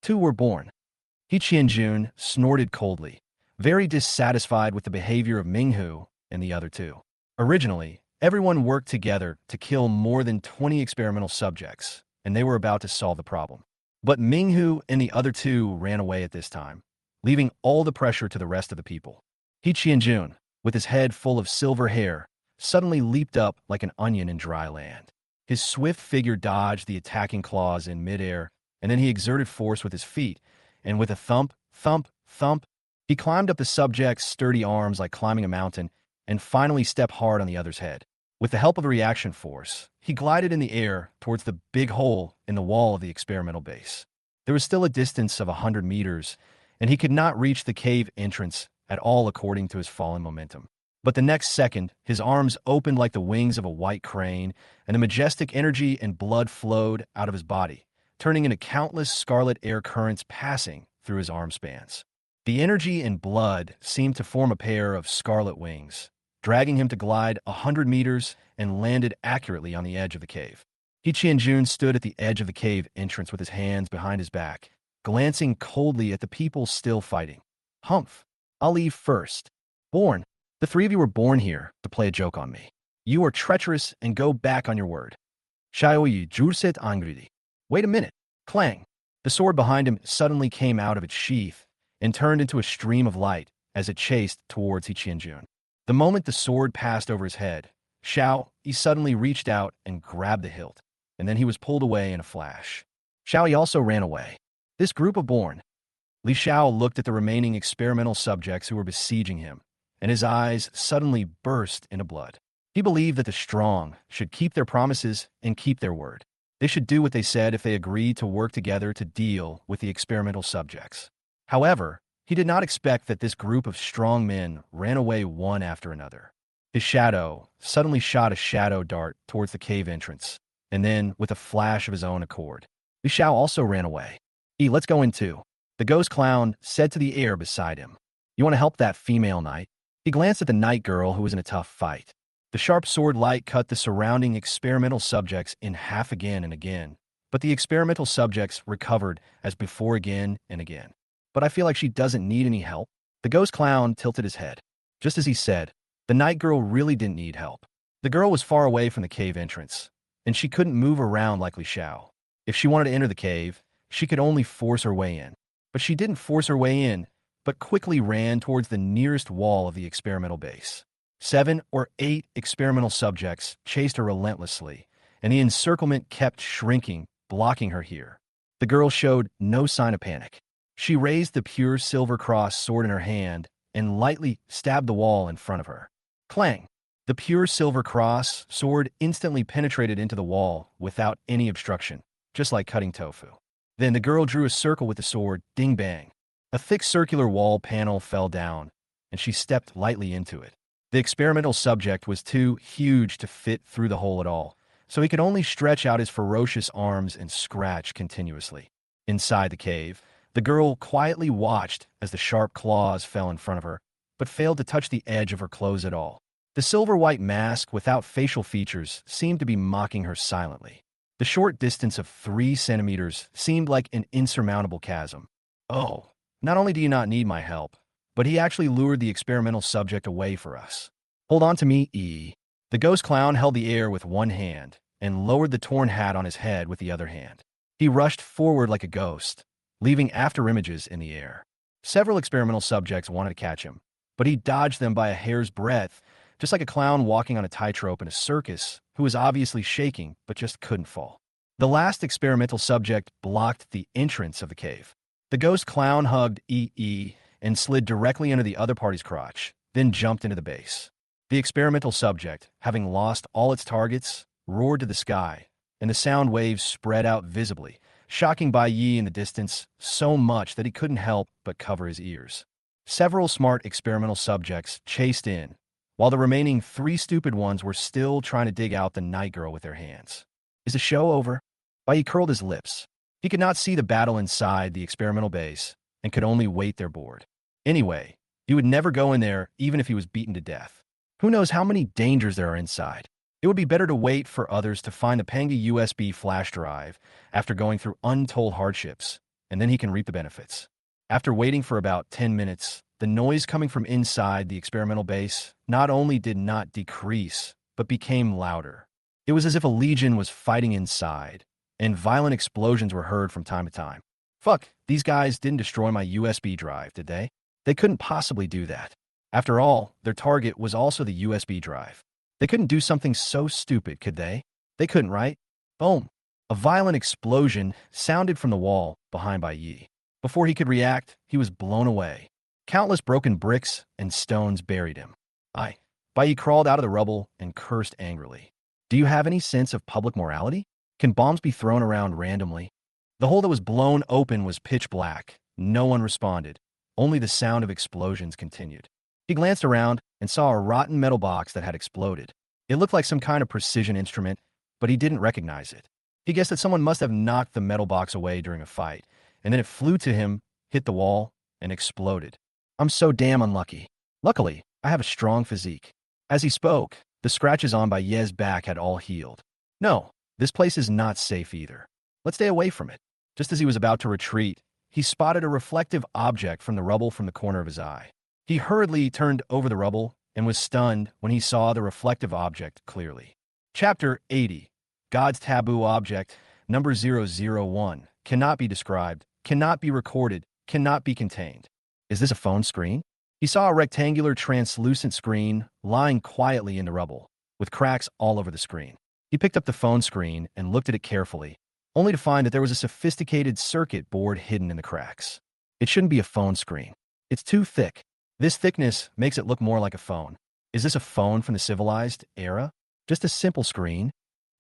Two were born. He Qianjun snorted coldly, very dissatisfied with the behavior of Minghu and the other two. Originally, everyone worked together to kill more than 20 experimental subjects, and they were about to solve the problem. But Minghu and the other two ran away at this time, leaving all the pressure to the rest of the people. He Qianjun, with his head full of silver hair, suddenly leaped up like an onion in dry land. His swift figure dodged the attacking claws in midair, and then he exerted force with his feet, and with a thump, thump, thump, he climbed up the subject's sturdy arms like climbing a mountain, and finally stepped hard on the other's head. With the help of a reaction force, he glided in the air towards the big hole in the wall of the experimental base. There was still a distance of 100 meters, and he could not reach the cave entrance at all according to his fallen momentum. But the next second, his arms opened like the wings of a white crane, and the majestic energy and blood flowed out of his body, turning into countless scarlet air currents passing through his arm spans. The energy and blood seemed to form a pair of scarlet wings, dragging him to glide 100 meters and landed accurately on the edge of the cave. He Qianjun stood at the edge of the cave entrance with his hands behind his back, glancing coldly at the people still fighting. Humph! I'll leave first. Born. The three of you were born here to play a joke on me. You are treacherous and go back on your word. Xiaoyi Jurset Angridi. Wait a minute. Clang. The sword behind him suddenly came out of its sheath and turned into a stream of light as it chased towards He Qianjun. The moment the sword passed over his head, He suddenly reached out and grabbed the hilt, and then he was pulled away in a flash. He also ran away. This group of born. Li Xiao looked at the remaining experimental subjects who were besieging him, and his eyes suddenly burst into blood. He believed that the strong should keep their promises and keep their word. They should do what they said if they agreed to work together to deal with the experimental subjects. However, he did not expect that this group of strong men ran away one after another. His shadow suddenly shot a shadow dart towards the cave entrance, and then, with a flash of his own accord, Li Xiao also ran away. Let's go in too. The ghost clown said to the air beside him. You want to help that female knight? He glanced at the knight girl who was in a tough fight. The sharp sword light cut the surrounding experimental subjects in half again and again, but the experimental subjects recovered as before again and again. But I feel like she doesn't need any help. The ghost clown tilted his head. Just as he said, the night girl really didn't need help. The girl was far away from the cave entrance, and she couldn't move around like Li Xiao. If she wanted to enter the cave, she could only force her way in. But she didn't force her way in, but quickly ran towards the nearest wall of the experimental base. 7 or 8 experimental subjects chased her relentlessly, and the encirclement kept shrinking, blocking her here. The girl showed no sign of panic. She raised the pure silver cross sword in her hand and lightly stabbed the wall in front of her. Clang! The pure silver cross sword instantly penetrated into the wall without any obstruction, just like cutting tofu. Then the girl drew a circle with the sword, ding-bang. A thick circular wall panel fell down, and she stepped lightly into it. The experimental subject was too huge to fit through the hole at all, so he could only stretch out his ferocious arms and scratch continuously. Inside the cave, the girl quietly watched as the sharp claws fell in front of her, but failed to touch the edge of her clothes at all. The silver-white mask without facial features seemed to be mocking her silently. The short distance of 3 centimeters seemed like an insurmountable chasm. Oh, not only do you not need my help, but he actually lured the experimental subject away for us. Hold on to me, E. The ghost clown held the air with one hand and lowered the torn hat on his head with the other hand. He rushed forward like a ghost, leaving afterimages in the air. Several experimental subjects wanted to catch him, but he dodged them by a hair's breadth, just like a clown walking on a tightrope in a circus who was obviously shaking but just couldn't fall. The last experimental subject blocked the entrance of the cave. The ghost clown hugged E and slid directly under the other party's crotch, then jumped into the base. The experimental subject, having lost all its targets, roared to the sky, and the sound waves spread out visibly, shocking Bai Yi in the distance so much that he couldn't help but cover his ears. Several smart experimental subjects chased in, while the remaining 3 stupid ones were still trying to dig out the night girl with their hands. Is the show over? Bai Yi curled his lips. He could not see the battle inside the experimental base and could only wait there bored. Anyway, he would never go in there even if he was beaten to death. Who knows how many dangers there are inside? It would be better to wait for others to find the Panga USB flash drive after going through untold hardships, and then he can reap the benefits. After waiting for about 10 minutes, the noise coming from inside the experimental base not only did not decrease, but became louder. It was as if a legion was fighting inside, and violent explosions were heard from time to time. Fuck, these guys didn't destroy my USB drive, did they? They couldn't possibly do that. After all, their target was also the USB drive. They couldn't do something so stupid, could they? They couldn't, right? Boom. A violent explosion sounded from the wall behind Bai Yi. Before he could react, he was blown away. Countless broken bricks and stones buried him. Bai Yi crawled out of the rubble and cursed angrily. Do you have any sense of public morality? Can bombs be thrown around randomly? The hole that was blown open was pitch black. No one responded. Only the sound of explosions continued. He glanced around and saw a rotten metal box that had exploded. It looked like some kind of precision instrument, but he didn't recognize it. He guessed that someone must have knocked the metal box away during a fight, and then it flew to him, hit the wall, and exploded. I'm so damn unlucky. Luckily, I have a strong physique. As he spoke, the scratches on Bai Yi's back had all healed. No, this place is not safe either. Let's stay away from it. Just as he was about to retreat, he spotted a reflective object from the rubble from the corner of his eye. He hurriedly turned over the rubble and was stunned when he saw the reflective object clearly. Chapter 80. God's Taboo Object, number 001, cannot be described, cannot be recorded, cannot be contained. Is this a phone screen? He saw a rectangular translucent screen lying quietly in the rubble, with cracks all over the screen. He picked up the phone screen and looked at it carefully, only to find that there was a sophisticated circuit board hidden in the cracks. It shouldn't be a phone screen. It's too thick. This thickness makes it look more like a phone. Is this a phone from the civilized era? Just a simple screen?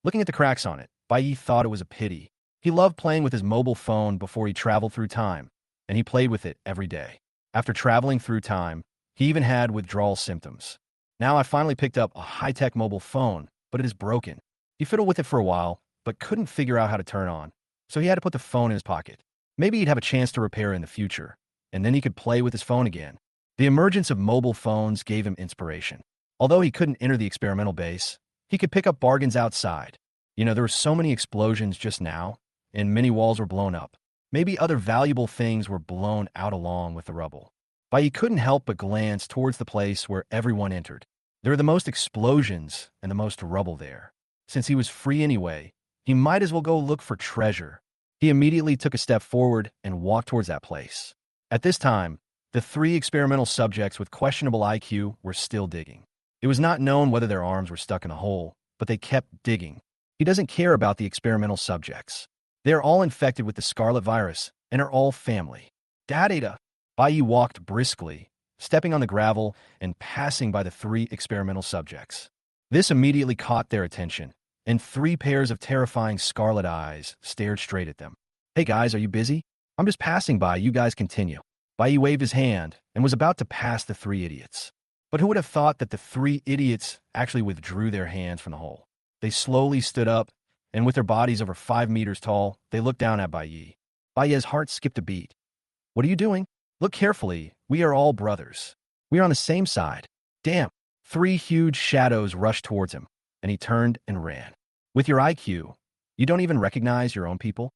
Looking at the cracks on it, Bai Yi thought it was a pity. He loved playing with his mobile phone before he traveled through time, and he played with it every day. After traveling through time, he even had withdrawal symptoms. Now I finally picked up a high-tech mobile phone, but it is broken. He fiddled with it for a while, but couldn't figure out how to turn on, so he had to put the phone in his pocket. Maybe he'd have a chance to repair it in the future, and then he could play with his phone again. The emergence of mobile phones gave him inspiration. Although he couldn't enter the experimental base, he could pick up bargains outside. There were so many explosions just now, and many walls were blown up. Maybe other valuable things were blown out along with the rubble. But he couldn't help but glance towards the place where everyone entered. There were the most explosions and the most rubble there. Since he was free anyway, he might as well go look for treasure. He immediately took a step forward and walked towards that place. At this time, the three experimental subjects with questionable IQ were still digging. It was not known whether their arms were stuck in a hole, but they kept digging. He doesn't care about the experimental subjects. They are all infected with the scarlet virus and are all family. Data. Bai walked briskly, stepping on the gravel and passing by the three experimental subjects. This immediately caught their attention, and three pairs of terrifying scarlet eyes stared straight at them. "Hey guys, are you busy? I'm just passing by, you guys continue." Bai waved his hand and was about to pass the three idiots. But who would have thought that the three idiots actually withdrew their hands from the hole? They slowly stood up, and with their bodies over 5 meters tall, they looked down at Bai. Bai's heart skipped a beat. "What are you doing? Look carefully, we are all brothers. We are on the same side." Damn. Three huge shadows rushed towards him, and he turned and ran. With your IQ, you don't even recognize your own people?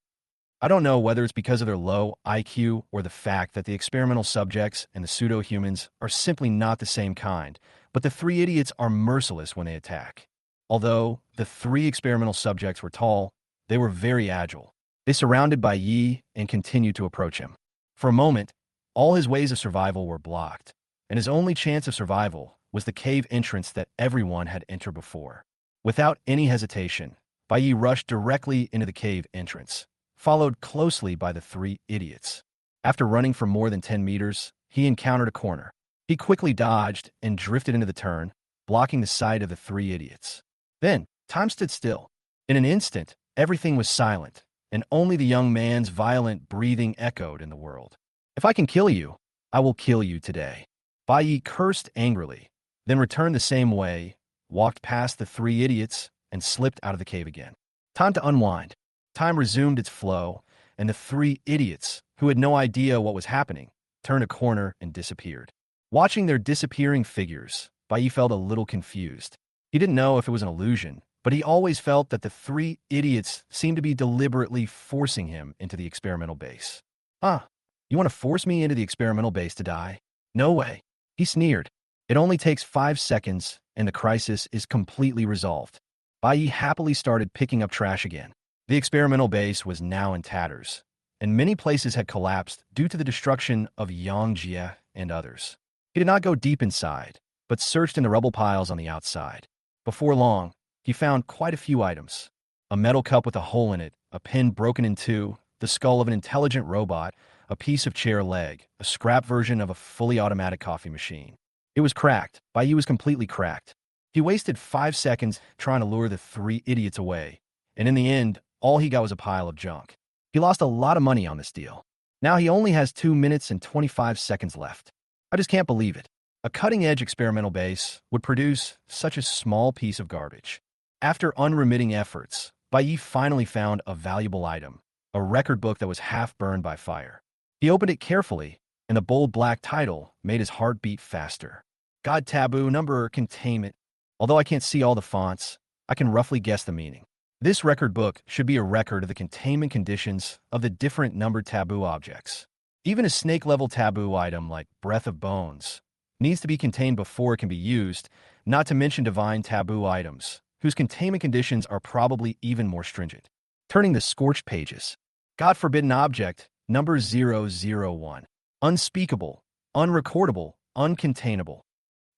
I don't know whether it's because of their low IQ or the fact that the experimental subjects and the pseudo-humans are simply not the same kind, but the three idiots are merciless when they attack. Although the three experimental subjects were tall, they were very agile. They surrounded Bai and continued to approach him. For a moment, all his ways of survival were blocked, and his only chance of survival was the cave entrance that everyone had entered before. Without any hesitation, Bai rushed directly into the cave entrance, followed closely by the three idiots. After running for more than 10 meters, he encountered a corner. He quickly dodged and drifted into the turn, blocking the sight of the three idiots. Then, time stood still. In an instant, everything was silent, and only the young man's violent breathing echoed in the world. "If I can kill you, I will kill you today." Bai cursed angrily, then returned the same way, walked past the three idiots, and slipped out of the cave again. Time to unwind. Time resumed its flow, and the three idiots, who had no idea what was happening, turned a corner and disappeared. Watching their disappearing figures, Bai felt a little confused. He didn't know if it was an illusion, but he always felt that the three idiots seemed to be deliberately forcing him into the experimental base. "Huh? You want to force me into the experimental base to die? No way." He sneered. It only takes 5 seconds, and the crisis is completely resolved. Bai happily started picking up trash again. The experimental base was now in tatters, and many places had collapsed due to the destruction of Yang Jie and others. He did not go deep inside, but searched in the rubble piles on the outside. Before long, he found quite a few items. A metal cup with a hole in it, a pin broken in two, the skull of an intelligent robot, a piece of chair leg, a scrap version of a fully automatic coffee machine. It was cracked. Bai was completely cracked. He wasted 5 seconds trying to lure the three idiots away, and in the end, all he got was a pile of junk. He lost a lot of money on this deal. Now he only has 2 minutes and 25 seconds left. I just can't believe it. A cutting-edge experimental base would produce such a small piece of garbage. After unremitting efforts, Bai finally found a valuable item, a record book that was half burned by fire. He opened it carefully, and the bold black title made his heart beat faster. God Taboo Number Containment. Although I can't see all the fonts, I can roughly guess the meaning. This record book should be a record of the containment conditions of the different numbered taboo objects. Even a snake-level taboo item like Breath of Bones needs to be contained before it can be used, not to mention divine taboo items, whose containment conditions are probably even more stringent. Turning the scorched pages. God Forbidden Object, number 001. Unspeakable, unrecordable, uncontainable.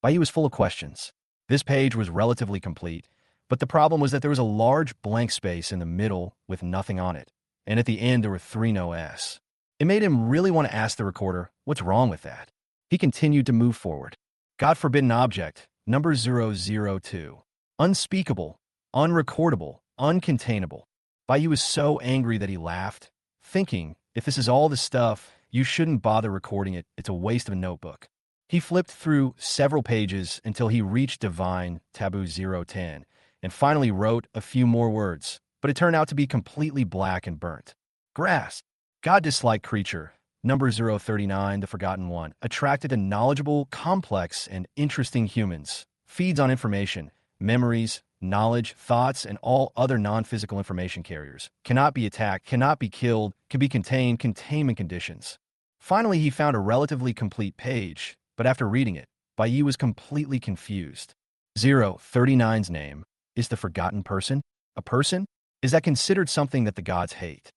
Bai was full of questions. This page was relatively complete, but the problem was that there was a large blank space in the middle with nothing on it, and at the end there were 3 no S. It made him really want to ask the recorder, what's wrong with that? He continued to move forward. God Forbidden Object, number 002. Unspeakable, unrecordable, uncontainable. Bai was so angry that he laughed, thinking, if this is all the stuff, you shouldn't bother recording it, it's a waste of a notebook. He flipped through several pages until he reached Divine Taboo 010, and finally wrote a few more words, but it turned out to be completely black and burnt. Grass. God-disliked creature, number 039, the Forgotten One, attracted to knowledgeable, complex, and interesting humans, feeds on information, memories, knowledge, thoughts, and all other non-physical information carriers, cannot be attacked, cannot be killed, can be contained, containment conditions. Finally, he found a relatively complete page, but after reading it, Bai was completely confused. 039's name is the Forgotten Person? A person? Is that considered something that the gods hate?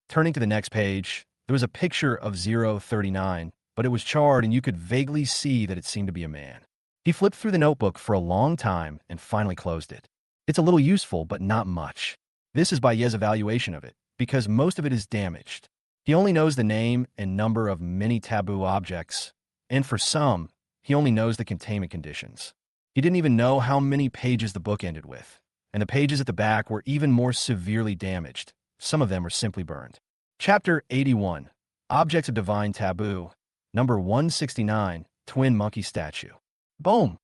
Turning to the next page, there was a picture of 039, but it was charred and you could vaguely see that it seemed to be a man. He flipped through the notebook for a long time and finally closed it. It's a little useful, but not much. This is Bai's evaluation of it, because most of it is damaged. He only knows the name and number of many taboo objects, and for some, he only knows the containment conditions. He didn't even know how many pages the book ended with, and the pages at the back were even more severely damaged. Some of them were simply burned. Chapter 81, Objects of Divine Taboo, number 169, Twin Monkey Statue. Boom!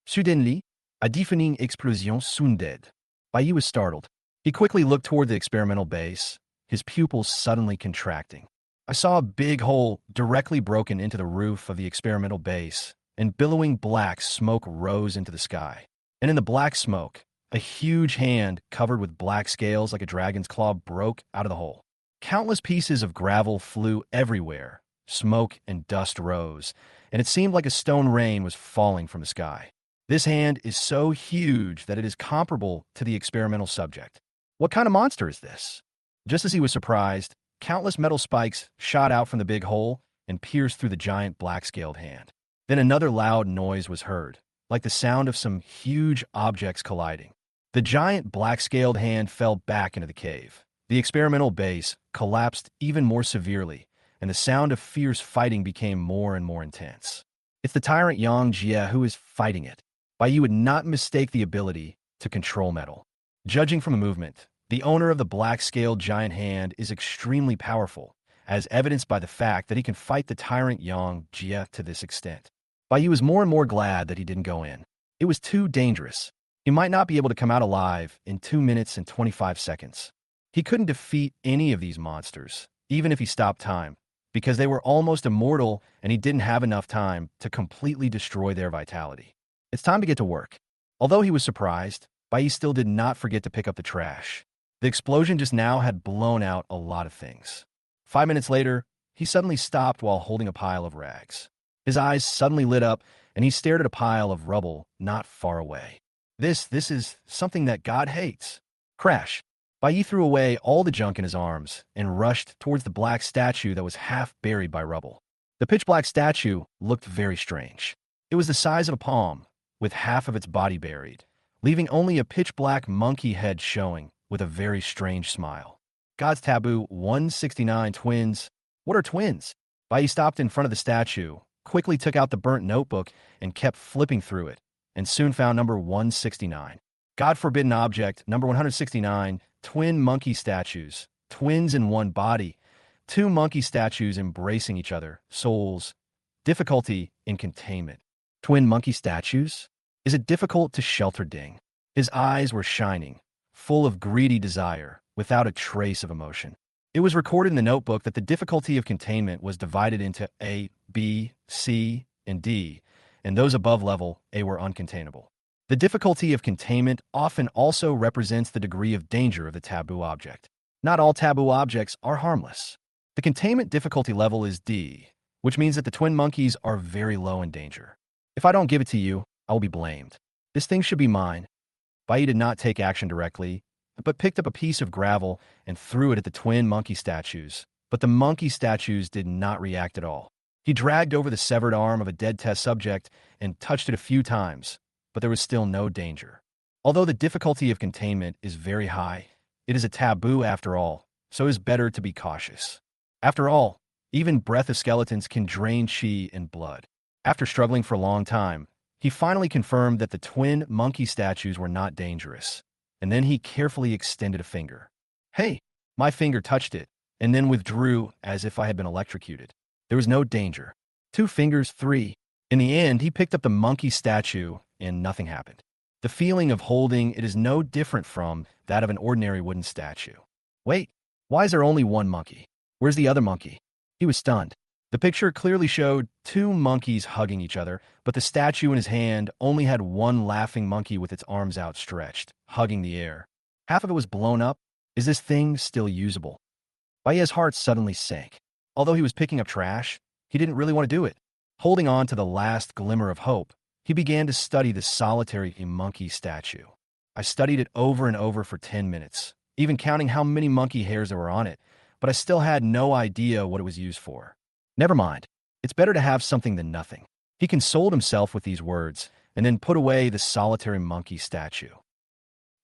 Soudainement, a deafening explosion sounded. Bai was startled. He quickly looked toward the experimental base, his pupils suddenly contracting. I saw a big hole directly broken into the roof of the experimental base, and billowing black smoke rose into the sky. And in the black smoke, a huge hand covered with black scales like a dragon's claw broke out of the hole. Countless pieces of gravel flew everywhere. Smoke and dust rose, and it seemed like a stone rain was falling from the sky. This hand is so huge that it is comparable to the experimental subject. What kind of monster is this? Just as he was surprised, countless metal spikes shot out from the big hole and pierced through the giant black-scaled hand. Then another loud noise was heard, like the sound of some huge objects colliding. The giant black-scaled hand fell back into the cave. The experimental base collapsed even more severely, and the sound of fierce fighting became more and more intense. It's the tyrant Yang Jie who is fighting it. Bai would not mistake the ability to control metal. Judging from the movement, the owner of the black-scaled giant hand is extremely powerful, as evidenced by the fact that he can fight the tyrant Yang Jie to this extent. Bai was more and more glad that he didn't go in. It was too dangerous. He might not be able to come out alive in 2 minutes and 25 seconds. He couldn't defeat any of these monsters, even if he stopped time, because they were almost immortal and he didn't have enough time to completely destroy their vitality. It's time to get to work. Although he was surprised, Bai still did not forget to pick up the trash. The explosion just now had blown out a lot of things. 5 minutes later, he suddenly stopped while holding a pile of rags. His eyes suddenly lit up, and he stared at a pile of rubble not far away. This is something that God hates. Crash. Bai threw away all the junk in his arms and rushed towards the black statue that was half buried by rubble. The pitch-black statue looked very strange. It was the size of a palm, with half of its body buried, leaving only a pitch-black monkey head showing with a very strange smile. God's Taboo 169 Twins. What are twins? Bai stopped in front of the statue, quickly took out the burnt notebook, and kept flipping through it, and soon found number 169. God Forbidden Object, number 169, Twin Monkey Statues, twins in one body, 2 monkey statues embracing each other, souls, difficulty in containment. Twin monkey statues? Is it difficult to shelter Ding? His eyes were shining, full of greedy desire, without a trace of emotion. It was recorded in the notebook that the difficulty of containment was divided into A, B, C, and D, and those above level A were uncontainable. The difficulty of containment often also represents the degree of danger of the taboo object. Not all taboo objects are harmless. The containment difficulty level is D, which means that the twin monkeys are very low in danger. If I don't give it to you, I will be blamed. This thing should be mine. Bai did not take action directly, but picked up a piece of gravel and threw it at the twin monkey statues. But the monkey statues did not react at all. He dragged over the severed arm of a dead test subject and touched it a few times, but there was still no danger. Although the difficulty of containment is very high, it is a taboo after all, so it is better to be cautious. After all, even breath of skeletons can drain chi and blood. After struggling for a long time, he finally confirmed that the twin monkey statues were not dangerous, and then he carefully extended a finger. Hey, my finger touched it, and then withdrew as if I had been electrocuted. There was no danger. 2 fingers, 3. In the end, he picked up the monkey statue, and nothing happened. The feeling of holding it is no different from that of an ordinary wooden statue. Wait, why is there only 1 monkey? Where's the other monkey? He was stunned. The picture clearly showed two monkeys hugging each other, but the statue in his hand only had one laughing monkey with its arms outstretched, hugging the air. Half of it was blown up. Is this thing still usable? Baye's heart suddenly sank. Although he was picking up trash, he didn't really want to do it. Holding on to the last glimmer of hope, he began to study the solitary monkey statue. I studied it over and over for 10 minutes, even counting how many monkey hairs there were on it, but I still had no idea what it was used for. Never mind. It's better to have something than nothing. He consoled himself with these words, and then put away the solitary monkey statue.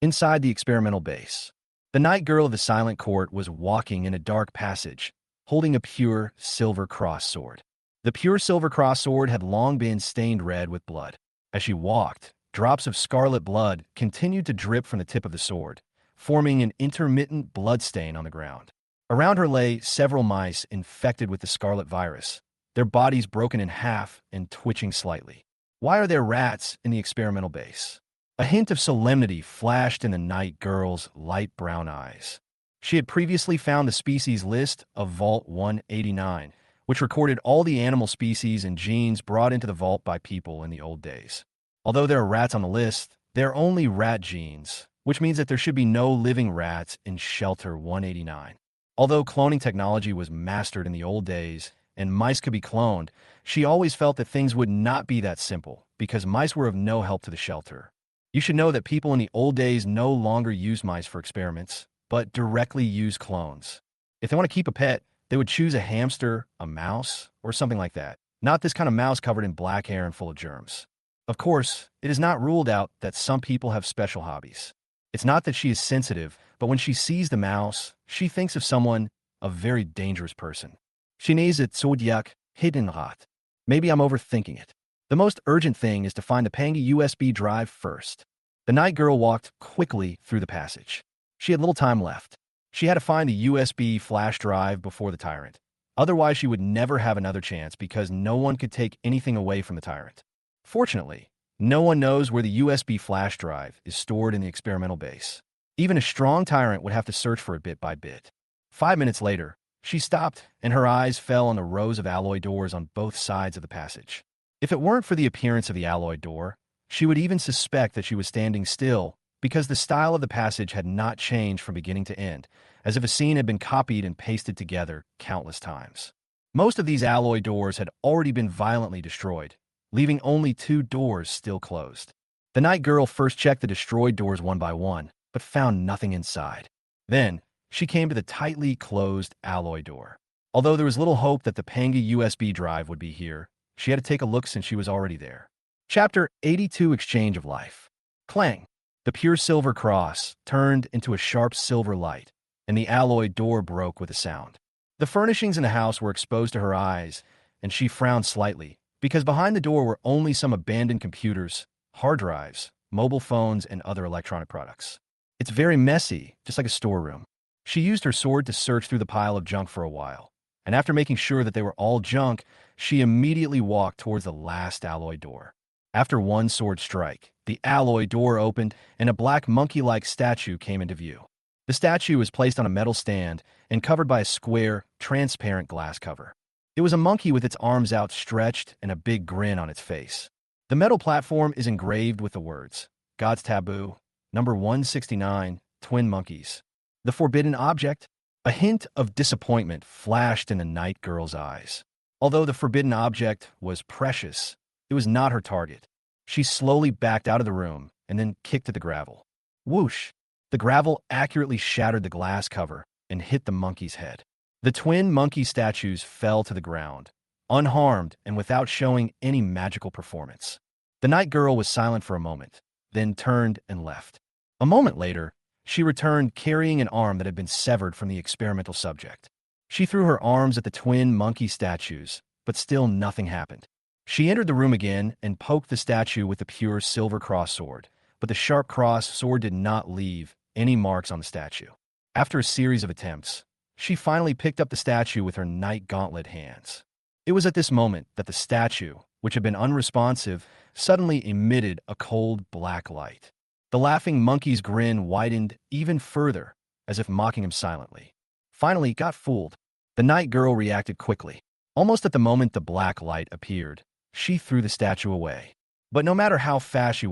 Inside the experimental base, the night girl of the silent court was walking in a dark passage, holding a pure silver cross sword. The pure silver cross sword had long been stained red with blood. As she walked, drops of scarlet blood continued to drip from the tip of the sword, forming an intermittent blood stain on the ground. Around her lay several mice infected with the scarlet virus, their bodies broken in half and twitching slightly. Why are there rats in the experimental base? A hint of solemnity flashed in the night girl's light brown eyes. She had previously found the species list of Vault 189, which recorded all the animal species and genes brought into the vault by people in the old days. Although there are rats on the list, there are only rat genes, which means that there should be no living rats in Shelter 189. Although cloning technology was mastered in the old days and mice could be cloned, she always felt that things would not be that simple because mice were of no help to the shelter. You should know that people in the old days no longer use mice for experiments, but directly use clones. If they want to keep a pet, they would choose a hamster, a mouse, or something like that. Not this kind of mouse covered in black hair and full of germs. Of course, it is not ruled out that some people have special hobbies. It's not that she is sensitive, but when she sees the mouse, she thinks of someone, a very dangerous person. She needs it zodiac hidden rat. Maybe I'm overthinking it. The most urgent thing is to find the Pangy USB drive first. The night girl walked quickly through the passage. She had little time left. She had to find the USB flash drive before the tyrant. Otherwise, she would never have another chance because no one could take anything away from the tyrant. Fortunately, no one knows where the USB flash drive is stored in the experimental base. Even a strong tyrant would have to search for it bit by bit. 5 minutes later, she stopped and her eyes fell on the rows of alloy doors on both sides of the passage. If it weren't for the appearance of the alloy door, she would even suspect that she was standing still because the style of the passage had not changed from beginning to end, as if a scene had been copied and pasted together countless times. Most of these alloy doors had already been violently destroyed, leaving only 2 doors still closed. The night girl first checked the destroyed doors one by one, but found nothing inside. Then, she came to the tightly closed alloy door. Although there was little hope that the Pangy USB drive would be here, she had to take a look since she was already there. Chapter 82 Exchange of Life. Clang! The pure silver cross turned into a sharp silver light, and the alloy door broke with a sound. The furnishings in the house were exposed to her eyes, and she frowned slightly, because behind the door were only some abandoned computers, hard drives, mobile phones, and other electronic products. It's very messy, just like a storeroom. She used her sword to search through the pile of junk for a while, and after making sure that they were all junk, she immediately walked towards the last alloy door. After one sword strike, the alloy door opened and a black monkey-like statue came into view. The statue was placed on a metal stand and covered by a square, transparent glass cover. It was a monkey with its arms outstretched and a big grin on its face. The metal platform is engraved with the words, God's Taboo, number 169, Twin Monkeys. The forbidden object? A hint of disappointment flashed in the night girl's eyes. Although the forbidden object was precious, it was not her target. She slowly backed out of the room and then kicked at the gravel. Whoosh! The gravel accurately shattered the glass cover and hit the monkey's head. The twin monkey statues fell to the ground, unharmed and without showing any magical performance. The night girl was silent for a moment, then turned and left. A moment later, she returned carrying an arm that had been severed from the experimental subject. She threw her arms at the twin monkey statues, but still nothing happened. She entered the room again and poked the statue with the pure silver cross sword, but the sharp cross sword did not leave any marks on the statue. After a series of attempts, she finally picked up the statue with her night gauntlet hands. It was at this moment that the statue, which had been unresponsive, suddenly emitted a cold black light. The laughing monkey's grin widened even further, as if mocking him silently. Finally, got fooled. The night girl reacted quickly. Almost at the moment the black light appeared, she threw the statue away. But no matter how fast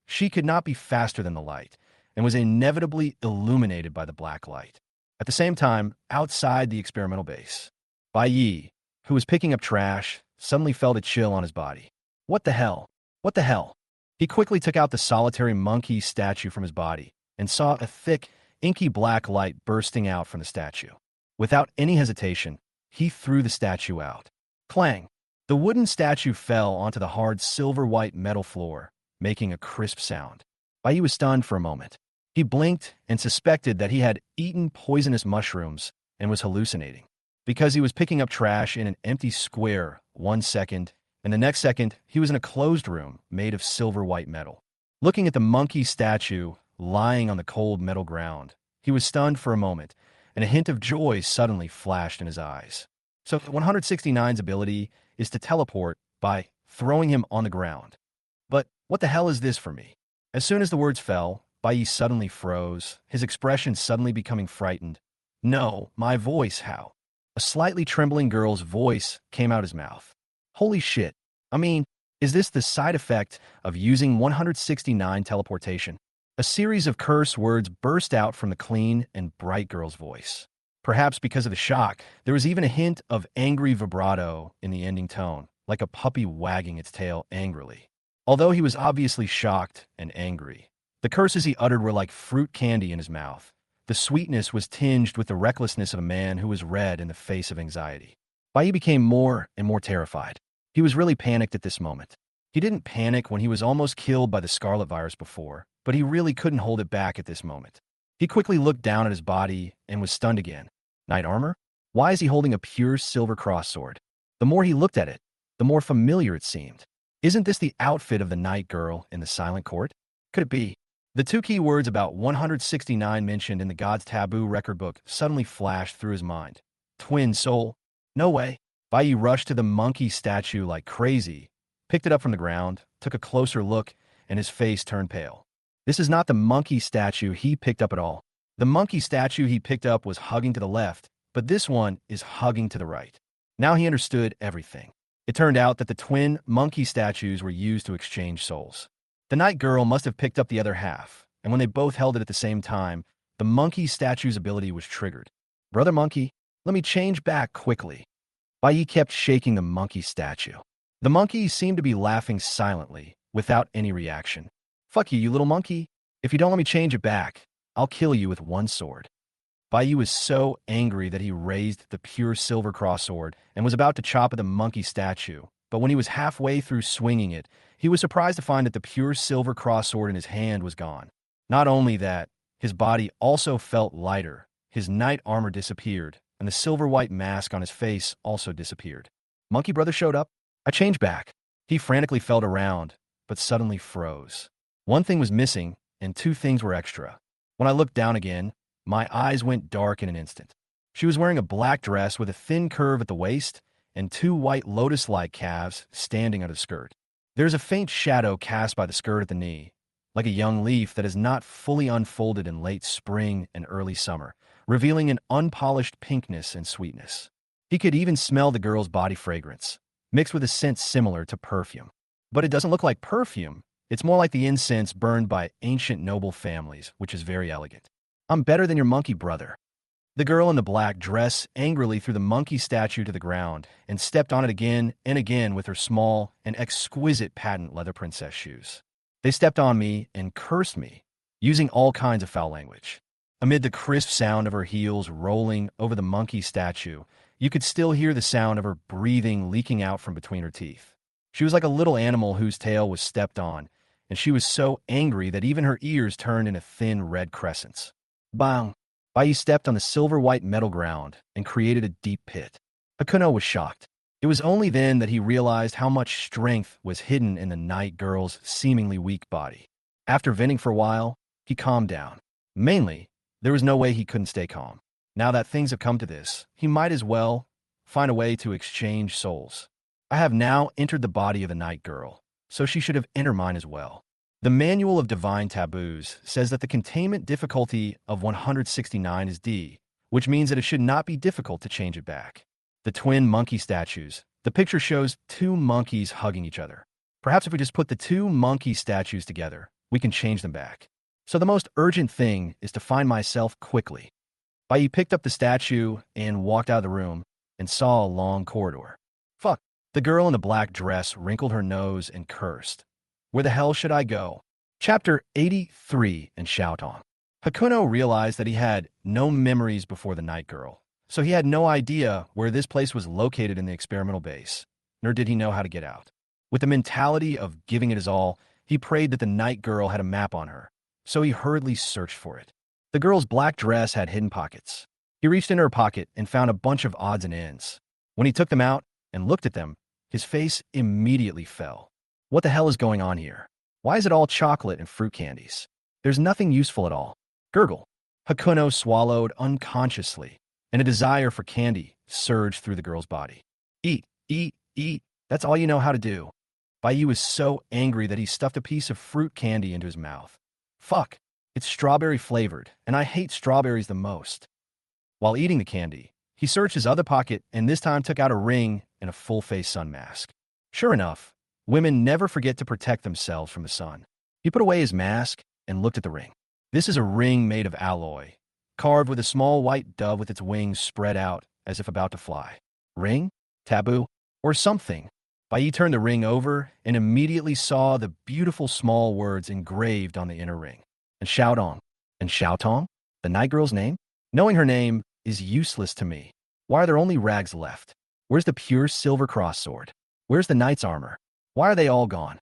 she could not be faster than the light, and was inevitably illuminated by the black light. At the same time, outside the experimental base, Bai Yi, who was picking up trash, suddenly felt a chill on his body. What the hell? What the hell? He quickly took out the solitary monkey statue from his body and saw a thick, inky black light bursting out from the statue. Without any hesitation, he threw the statue out. Clang! The wooden statue fell onto the hard silver-white metal floor, making a crisp sound. Bai Yi was stunned for a moment. He blinked and suspected that he had eaten poisonous mushrooms and was hallucinating. Because he was picking up trash in an empty square 1 second, and the next second he was in a closed room made of silver-white metal. Looking at the monkey statue lying on the cold metal ground, he was stunned for a moment, and a hint of joy suddenly flashed in his eyes. So 169's ability is to teleport by throwing him on the ground. But what the hell is this for me? As soon as the words fell, Bai Yi suddenly froze, his expression suddenly becoming frightened. No, my voice, how? A slightly trembling girl's voice came out his mouth. Holy shit. I mean, is this the side effect of using 169 teleportation? A series of curse words burst out from the clean and bright girl's voice. Perhaps because of the shock, there was even a hint of angry vibrato in the ending tone, like a puppy wagging its tail angrily. Although he was obviously shocked and angry, the curses he uttered were like fruit candy in his mouth. The sweetness was tinged with the recklessness of a man who was red in the face of anxiety. Bai Yi became more and more terrified. He was really panicked at this moment. He didn't panic when he was almost killed by the scarlet virus before, but he really couldn't hold it back at this moment. He quickly looked down at his body and was stunned again. Knight armor? Why is he holding a pure silver cross sword? The more he looked at it, the more familiar it seemed. Isn't this the outfit of the night girl in the Silent Court? Could it be? The two key words about 169 mentioned in the God's Taboo record book suddenly flashed through his mind. Twin soul? No way. Bai Yi rushed to the monkey statue like crazy, picked it up from the ground, took a closer look, and his face turned pale. This is not the monkey statue he picked up at all. The monkey statue he picked up was hugging to the left, but this one is hugging to the right. Now he understood everything. It turned out that the twin monkey statues were used to exchange souls. The night girl must have picked up the other half, and when they both held it at the same time, the monkey statue's ability was triggered. Brother monkey, let me change back quickly. Bai Yi kept shaking the monkey statue. The monkey seemed to be laughing silently, without any reaction. Fuck you, you little monkey. If you don't let me change it back, I'll kill you with one sword. Bai Yi was so angry that he raised the pure silver cross sword and was about to chop at the monkey statue, but when he was halfway through swinging it, he was surprised to find that the pure silver cross sword in his hand was gone. Not only that, his body also felt lighter, his knight armor disappeared, and the silver-white mask on his face also disappeared. Monkey Brother showed up. I changed back. He frantically felt around, but suddenly froze. One thing was missing, and two things were extra. When I looked down again, my eyes went dark in an instant. She was wearing a black dress with a thin curve at the waist and two white lotus-like calves standing under the skirt. There is a faint shadow cast by the skirt at the knee, like a young leaf that has not fully unfolded in late spring and early summer, revealing an unpolished pinkness and sweetness. He could even smell the girl's body fragrance, mixed with a scent similar to perfume. But it doesn't look like perfume. It's more like the incense burned by ancient noble families, which is very elegant. I'm better than your monkey brother. The girl in the black dress angrily threw the monkey statue to the ground and stepped on it again and again with her small and exquisite patent leather princess shoes. They stepped on me and cursed me, using all kinds of foul language. Amid the crisp sound of her heels rolling over the monkey statue, you could still hear the sound of her breathing leaking out from between her teeth. She was like a little animal whose tail was stepped on, and she was so angry that even her ears turned into thin red crescents. Bang! Bai Yi stepped on the silver-white metal ground and created a deep pit. Hakuno was shocked. It was only then that he realized how much strength was hidden in the night girl's seemingly weak body. After venting for a while, he calmed down. Mainly, there was no way he couldn't stay calm. Now that things have come to this, he might as well find a way to exchange souls. I have now entered the body of the night girl, so she should have entered mine as well. The Manual of Divine Taboos says that the containment difficulty of 169 is D, which means that it should not be difficult to change it back. The twin monkey statues. The picture shows two monkeys hugging each other. Perhaps if we just put the two monkey statues together, we can change them back. So the most urgent thing is to find myself quickly. Bai picked up the statue and walked out of the room and saw a long corridor. Fuck. The girl in the black dress wrinkled her nose and cursed. Where the hell should I go? Chapter 83 in Xiaotong. Hakuno realized that he had no memories before the night girl, so he had no idea where this place was located in the experimental base, nor did he know how to get out. With the mentality of giving it his all, he prayed that the night girl had a map on her, so he hurriedly searched for it. The girl's black dress had hidden pockets. He reached into her pocket and found a bunch of odds and ends. When he took them out and looked at them, his face immediately fell. What the hell is going on here? Why is it all chocolate and fruit candies? There's nothing useful at all. Gurgle. Hakuno swallowed unconsciously, and a desire for candy surged through the girl's body. Eat, eat, eat. That's all you know how to do. Bai was so angry that he stuffed a piece of fruit candy into his mouth. Fuck. It's strawberry flavored, and I hate strawberries the most. While eating the candy, he searched his other pocket and this time took out a ring and a full-face sun mask. Sure enough, women never forget to protect themselves from the sun. He put away his mask and looked at the ring. This is a ring made of alloy, carved with a small white dove with its wings spread out as if about to fly. Ring? Taboo? Or something? Bai turned the ring over and immediately saw the beautiful small words engraved on the inner ring. And Xiaodong. And Xiaotong? The night girl's name? Knowing her name is useless to me. Why are there only rags left? Where's the pure silver cross sword? Where's the knight's armor? Why are they all gone?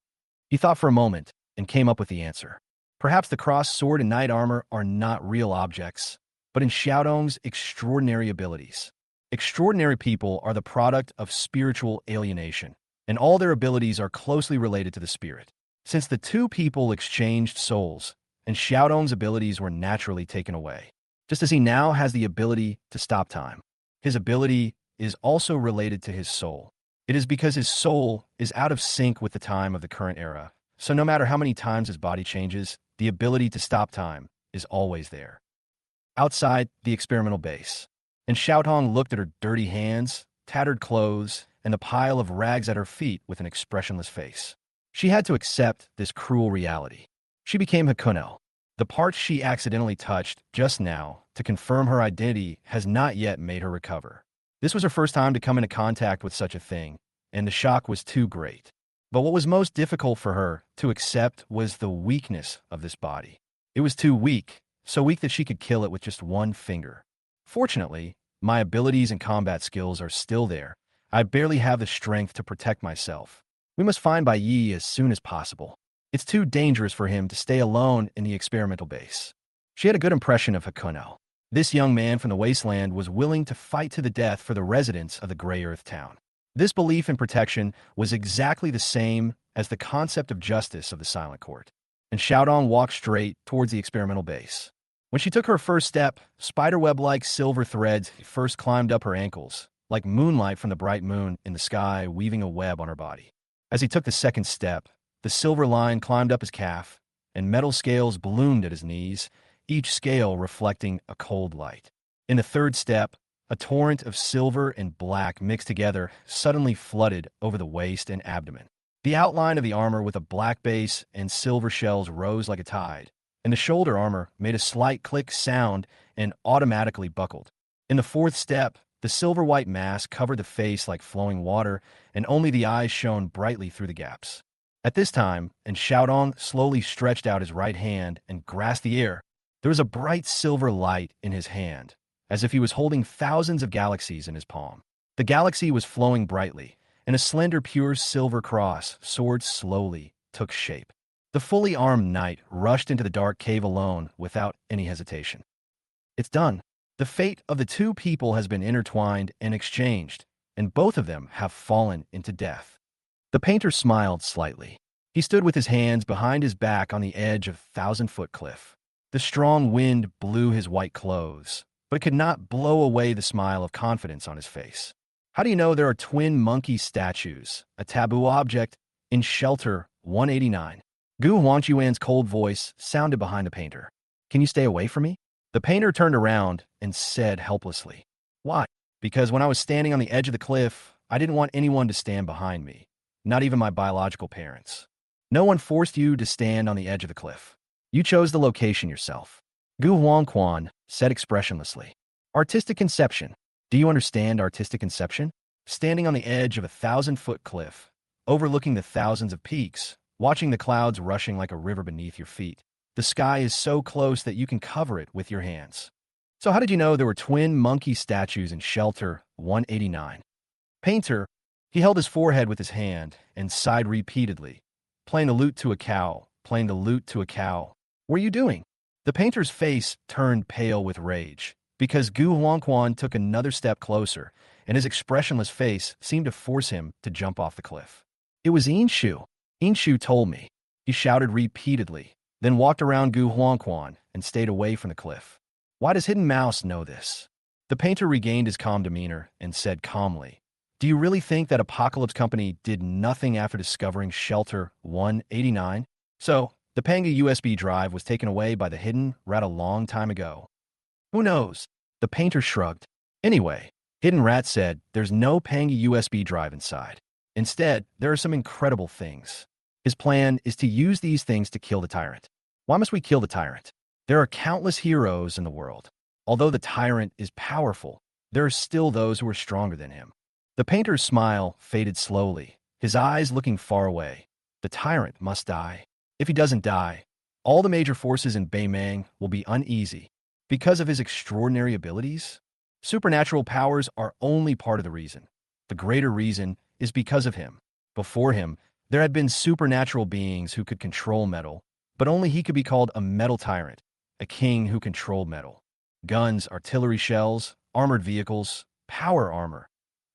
He thought for a moment and came up with the answer. Perhaps the cross sword and knight armor are not real objects, but in Xiaodong's extraordinary abilities. Extraordinary people are the product of spiritual alienation, and all their abilities are closely related to the spirit. Since the two people exchanged souls, and Xiaodong's abilities were naturally taken away, just as he now has the ability to stop time. His ability is also related to his soul. It is because his soul is out of sync with the time of the current era, so no matter how many times his body changes, the ability to stop time is always there. Outside the experimental base, and Xiaotong looked at her dirty hands, tattered clothes, and the pile of rags at her feet with an expressionless face. She had to accept this cruel reality. She became Hakuno. The part she accidentally touched just now to confirm her identity has not yet made her recover. This was her first time to come into contact with such a thing, and the shock was too great. But what was most difficult for her to accept was the weakness of this body. It was too weak, so weak that she could kill it with just one finger. Fortunately, my abilities and combat skills are still there. I barely have the strength to protect myself. We must find Bai Yi as soon as possible. It's too dangerous for him to stay alone in the experimental base. She had a good impression of Hakuno. This young man from the wasteland was willing to fight to the death for the residents of the Grey Earth town. This belief in protection was exactly the same as the concept of justice of the Silent Court. And Xiaodong walked straight towards the experimental base. When she took her first step, spiderweb-like silver threads first climbed up her ankles, like moonlight from the bright moon in the sky weaving a web on her body. As he took the second step, the silver line climbed up his calf, and metal scales bloomed at his knees, each scale reflecting a cold light. In the third step, a torrent of silver and black mixed together suddenly flooded over the waist and abdomen. The outline of the armor with a black base and silver shells rose like a tide, and the shoulder armor made a slight click sound and automatically buckled. In the fourth step, the silver-white mask covered the face like flowing water, and only the eyes shone brightly through the gaps. At this time, and Xiaodong slowly stretched out his right hand and grasped the air, there was a bright silver light in his hand, as if he was holding thousands of galaxies in his palm. The galaxy was flowing brightly, and a slender pure silver cross, sword slowly, took shape. The fully armed knight rushed into the dark cave alone without any hesitation. It's done. The fate of the two people has been intertwined and exchanged, and both of them have fallen into death. The painter smiled slightly. He stood with his hands behind his back on the edge of a 1,000-foot cliff. The strong wind blew his white clothes, but it could not blow away the smile of confidence on his face. How do you know there are twin monkey statues, a taboo object, in Shelter 189? Gu Huangquan's cold voice sounded behind the painter. Can you stay away from me? The painter turned around and said helplessly, "Why?" "Because when I was standing on the edge of the cliff, I didn't want anyone to stand behind me, not even my biological parents. No one forced you to stand on the edge of the cliff. You chose the location yourself." Gu Huangquan said expressionlessly, "Artistic conception. Do you understand artistic conception? Standing on the edge of a 1,000-foot cliff, overlooking the thousands of peaks, watching the clouds rushing like a river beneath your feet. The sky is so close that you can cover it with your hands. So how did you know there were twin monkey statues in Shelter 189? Painter, he held his forehead with his hand and sighed repeatedly, playing the lute to a cow, playing the lute to a cow. What are you doing? The painter's face turned pale with rage, because Gu Huangquan took another step closer, and his expressionless face seemed to force him to jump off the cliff. It was Inshu. Inshu told me. He shouted repeatedly, then walked around Gu Huangquan and stayed away from the cliff. Why does Hidden Mouse know this? The painter regained his calm demeanor and said calmly, "Do you really think that Apocalypse Company did nothing after discovering Shelter 189? So, the Panga USB drive was taken away by the Hidden Rat a long time ago. Who knows?" The painter shrugged. "Anyway," Hidden Rat said, "there's no Panga USB drive inside. Instead, there are some incredible things. His plan is to use these things to kill the tyrant. Why must we kill the tyrant? There are countless heroes in the world. Although the tyrant is powerful, there are still those who are stronger than him." The painter's smile faded slowly, his eyes looking far away. The tyrant must die. If he doesn't die, all the major forces in Beimang will be uneasy. Because of his extraordinary abilities? Supernatural powers are only part of the reason. The greater reason is because of him. Before him, there had been supernatural beings who could control metal, but only he could be called a metal tyrant, a king who controlled metal. Guns, artillery shells, armored vehicles, power armor.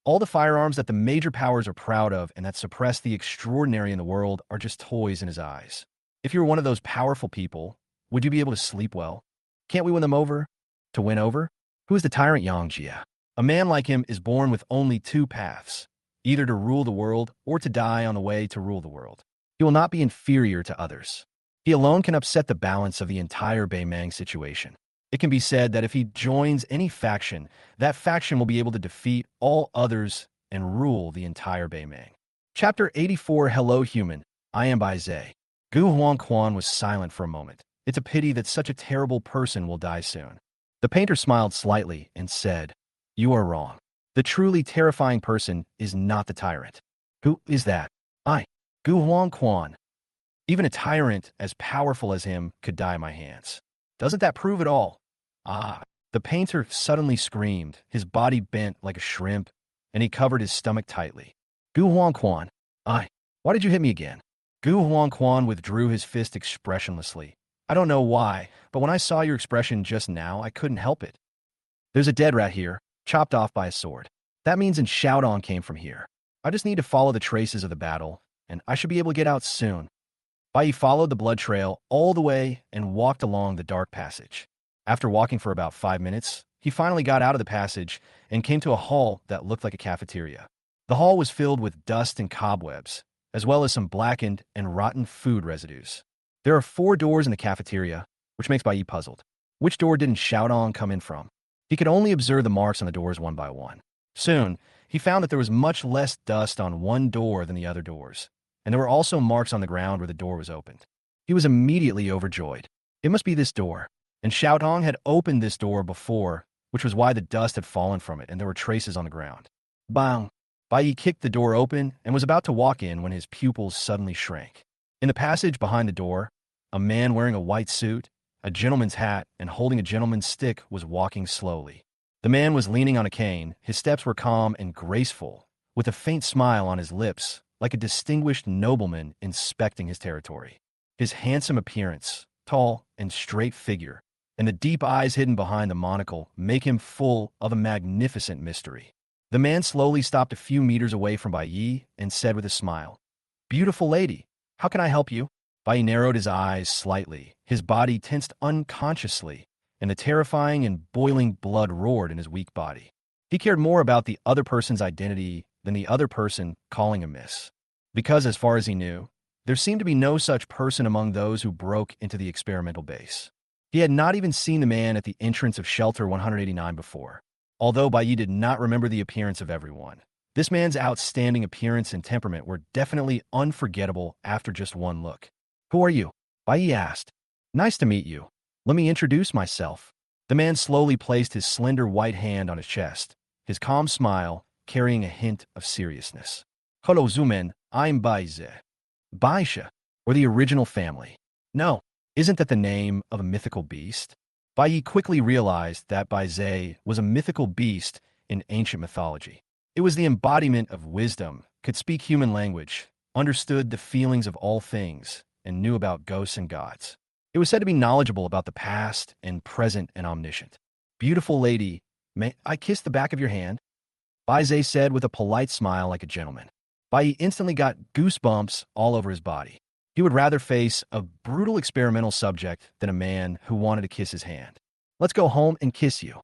All the firearms that the major powers are proud of and that suppress the extraordinary in the world are just toys in his eyes. If you were one of those powerful people, would you be able to sleep well? Can't we win them over? To win over? Who is the tyrant Yang Jia? A man like him is born with only two paths, either to rule the world or to die on the way to rule the world. He will not be inferior to others. He alone can upset the balance of the entire Beimang situation. It can be said that if he joins any faction, that faction will be able to defeat all others and rule the entire Beimang. Chapter 84. Hello, Human. I am Bai Zhe. Gu Huangquan was silent for a moment. It's a pity that such a terrible person will die soon. The painter smiled slightly and said, "You are wrong. The truly terrifying person is not the tyrant." "Who is that?" "I, Gu Huangquan. Even a tyrant as powerful as him could die in my hands. Doesn't that prove it all?" "Ah!" The painter suddenly screamed, his body bent like a shrimp, and he covered his stomach tightly. "Gu Huangquan, why did you hit me again?" Gu Huangquan withdrew his fist expressionlessly. "I don't know why, but when I saw your expression just now, I couldn't help it. There's a dead rat here, chopped off by a sword. That means Xiaodong came from here. I just need to follow the traces of the battle, and I should be able to get out soon." Bai Yi followed the blood trail all the way and walked along the dark passage. After walking for about 5 minutes, he finally got out of the passage and came to a hall that looked like a cafeteria. The hall was filled with dust and cobwebs, as well as some blackened and rotten food residues. There are 4 doors in the cafeteria, which makes Bai Yi puzzled. Which door didn't Xiaodong come in from? He could only observe the marks on the doors one by one. Soon, he found that there was much less dust on one door than the other doors, and there were also marks on the ground where the door was opened. He was immediately overjoyed. It must be this door. And Xiaodong had opened this door before, which was why the dust had fallen from it and there were traces on the ground. Bang! Bai Yi kicked the door open and was about to walk in when his pupils suddenly shrank. In the passage behind the door, a man wearing a white suit, a gentleman's hat, and holding a gentleman's stick was walking slowly. The man was leaning on a cane, his steps were calm and graceful, with a faint smile on his lips, like a distinguished nobleman inspecting his territory. His handsome appearance, tall and straight figure, and the deep eyes hidden behind the monocle make him full of a magnificent mystery. The man slowly stopped a few meters away from Bai Yi and said with a smile, "Beautiful lady, how can I help you?" Bai Yi narrowed his eyes slightly, his body tensed unconsciously, and the terrifying and boiling blood roared in his weak body. He cared more about the other person's identity than the other person calling him miss. Because, as far as he knew, there seemed to be no such person among those who broke into the experimental base. He had not even seen the man at the entrance of Shelter 189 before. Although Bai Yi did not remember the appearance of everyone, this man's outstanding appearance and temperament were definitely unforgettable after just one look. Who are you? Bai Yi asked. Nice to meet you. Let me introduce myself. The man slowly placed his slender white hand on his chest, his calm smile carrying a hint of seriousness. Hello, Zumen. I'm Baize. Baisha, or the original family. No, isn't that the name of a mythical beast? Bai Yi quickly realized that Baize was a mythical beast in ancient mythology. It was the embodiment of wisdom, could speak human language, understood the feelings of all things, and knew about ghosts and gods. It was said to be knowledgeable about the past and present and omniscient. Beautiful lady, may I kiss the back of your hand? Baize said with a polite smile like a gentleman. Bai Yi instantly got goosebumps all over his body. He would rather face a brutal experimental subject than a man who wanted to kiss his hand. Let's go home and kiss you.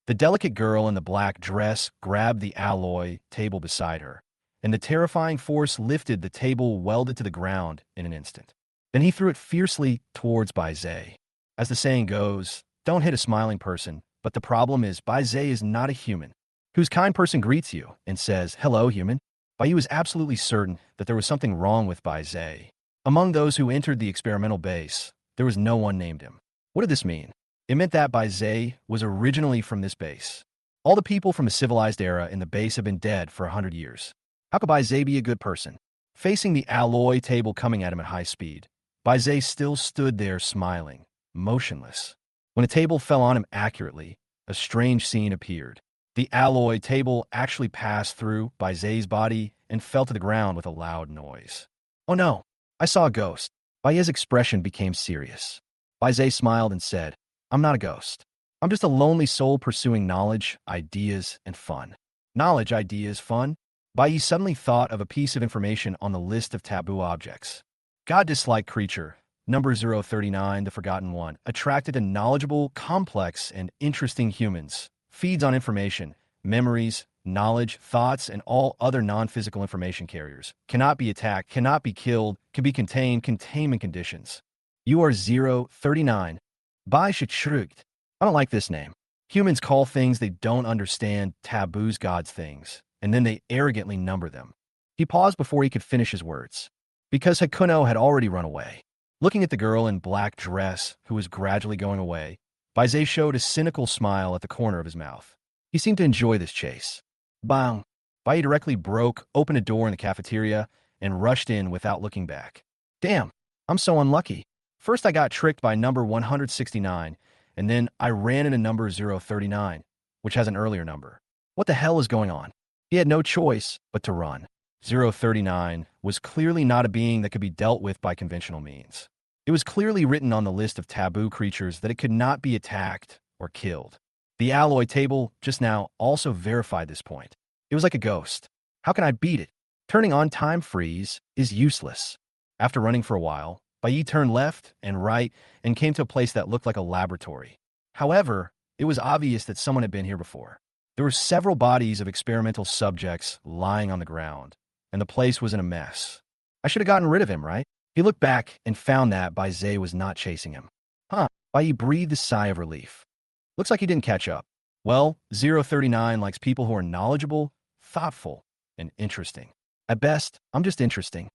The delicate girl in the black dress grabbed the alloy table beside her, and the terrifying force lifted the table welded to the ground in an instant. Then he threw it fiercely towards Baize. As the saying goes, don't hit a smiling person, but the problem is Baize is not a human, whose kind person greets you and says, hello, human. Bai Yi was absolutely certain that there was something wrong with Baize. Among those who entered the experimental base, there was no one named him. What did this mean? It meant that Baize was originally from this base. All the people from the civilized era in the base have been dead for 100 years. How could Baize be a good person? Facing the alloy table coming at him at high speed, Baize still stood there smiling, motionless. When a table fell on him accurately, a strange scene appeared. The alloy table actually passed through Baize's body and fell to the ground with a loud noise. Oh no, I saw a ghost. Baize's expression became serious. Baize smiled and said, I'm not a ghost. I'm just a lonely soul pursuing knowledge, ideas, and fun. Knowledge, ideas, fun? Bai Yi suddenly thought of a piece of information on the list of taboo objects. God-dislike creature, number 039, the Forgotten One, attracted to knowledgeable, complex, and interesting humans, feeds on information, memories, knowledge, thoughts, and all other non-physical information carriers, cannot be attacked, cannot be killed, can be contained, containment conditions. You are 039. Bai shrugged. I don't like this name. Humans call things they don't understand taboos God's things, and then they arrogantly number them. He paused before he could finish his words, because Hakuno had already run away. Looking at the girl in black dress, who was gradually going away, Baize showed a cynical smile at the corner of his mouth. He seemed to enjoy this chase. Bang! Bai directly broke open a door in the cafeteria and rushed in without looking back. Damn, I'm so unlucky. First I got tricked by number 169, and then I ran into number 039, which has an earlier number. What the hell is going on? He had no choice but to run. 039 was clearly not a being that could be dealt with by conventional means. It was clearly written on the list of taboo creatures that it could not be attacked or killed. The alloy table just now also verified this point. It was like a ghost. How can I beat it? Turning on time freeze is useless. After running for a while, Bai Yi turned left and right and came to a place that looked like a laboratory. However, it was obvious that someone had been here before. There were several bodies of experimental subjects lying on the ground, and the place was in a mess. I should have gotten rid of him, right? He looked back and found that Baize was not chasing him. Huh, Bai Yi breathed a sigh of relief. Looks like he didn't catch up. Well, 039 likes people who are knowledgeable, thoughtful, and interesting. At best, I'm just interesting.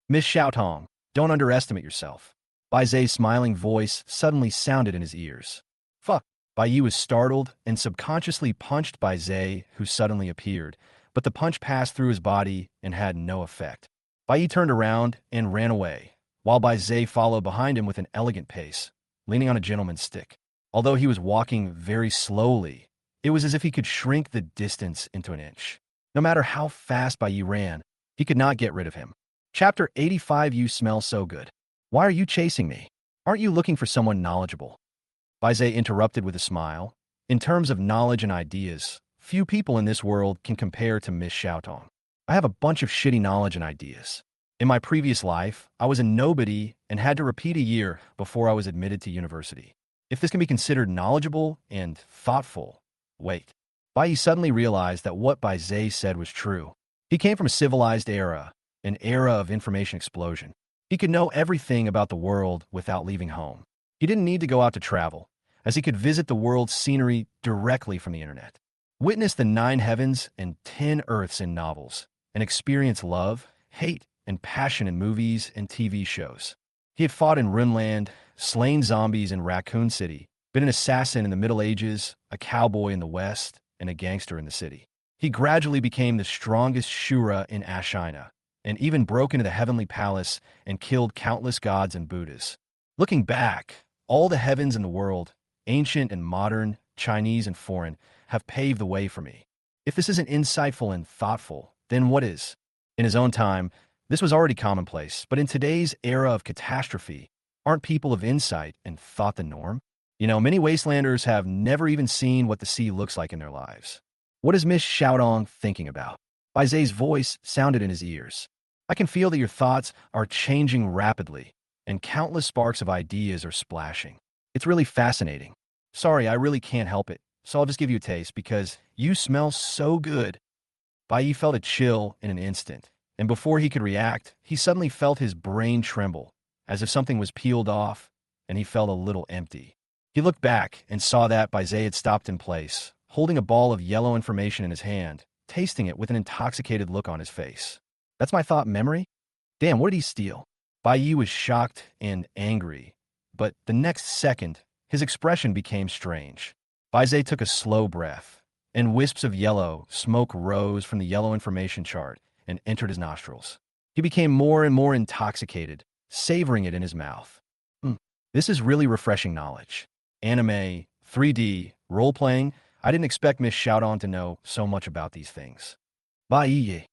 Miss Xiaotong, don't underestimate yourself. Baize's smiling voice suddenly sounded in his ears. Fuck. Bai Yi was startled and subconsciously punched Baize, who suddenly appeared, but the punch passed through his body and had no effect. Bai Yi turned around and ran away, while Baize followed behind him with an elegant pace, leaning on a gentleman's stick. Although he was walking very slowly, it was as if he could shrink the distance into an inch. No matter how fast Bai Yi ran, he could not get rid of him. Chapter 85. You smell so good. Why are you chasing me? Aren't you looking for someone knowledgeable? Baize interrupted with a smile. In terms of knowledge and ideas, few people in this world can compare to Miss Xiaotong. I have a bunch of shitty knowledge and ideas. In my previous life, I was a nobody and had to repeat a year before I was admitted to university. If this can be considered knowledgeable and thoughtful, wait. Bai Yi suddenly realized that what Baize said was true. He came from a civilized era, an era of information explosion. He could know everything about the world without leaving home. He didn't need to go out to travel, as he could visit the world's scenery directly from the internet. Witness the 9 heavens and 10 earths in novels, and experience love, hate, and passion in movies and TV shows. He had fought in Runland, slain zombies in Raccoon City, been an assassin in the Middle Ages, a cowboy in the West, and a gangster in the city. He gradually became the strongest Shura in Ashina, and even broke into the heavenly palace and killed countless gods and Buddhas. Looking back, all the heavens in the world, ancient and modern, Chinese and foreign, have paved the way for me. If this isn't insightful and thoughtful, then what is? In his own time, this was already commonplace, but in today's era of catastrophe, aren't people of insight and thought the norm? Many wastelanders have never even seen what the sea looks like in their lives. What is Miss Shoutong thinking about? Baize's voice sounded in his ears. I can feel that your thoughts are changing rapidly, and countless sparks of ideas are splashing. It's really fascinating. Sorry, I really can't help it, so I'll just give you a taste because you smell so good. Bai felt a chill in an instant, and before he could react, he suddenly felt his brain tremble, as if something was peeled off, and he felt a little empty. He looked back and saw that Baize had stopped in place, holding a ball of yellow information in his hand, tasting it with an intoxicated look on his face. That's my thought memory? Damn, what did he steal? Bai was shocked and angry, but the next second, his expression became strange. Baize took a slow breath, and wisps of yellow smoke rose from the yellow information chart and entered his nostrils. He became more and more intoxicated, savoring it in his mouth. This is really refreshing knowledge. Anime, 3D, role-playing, I didn't expect Miss Shoutong to know so much about these things. Bai.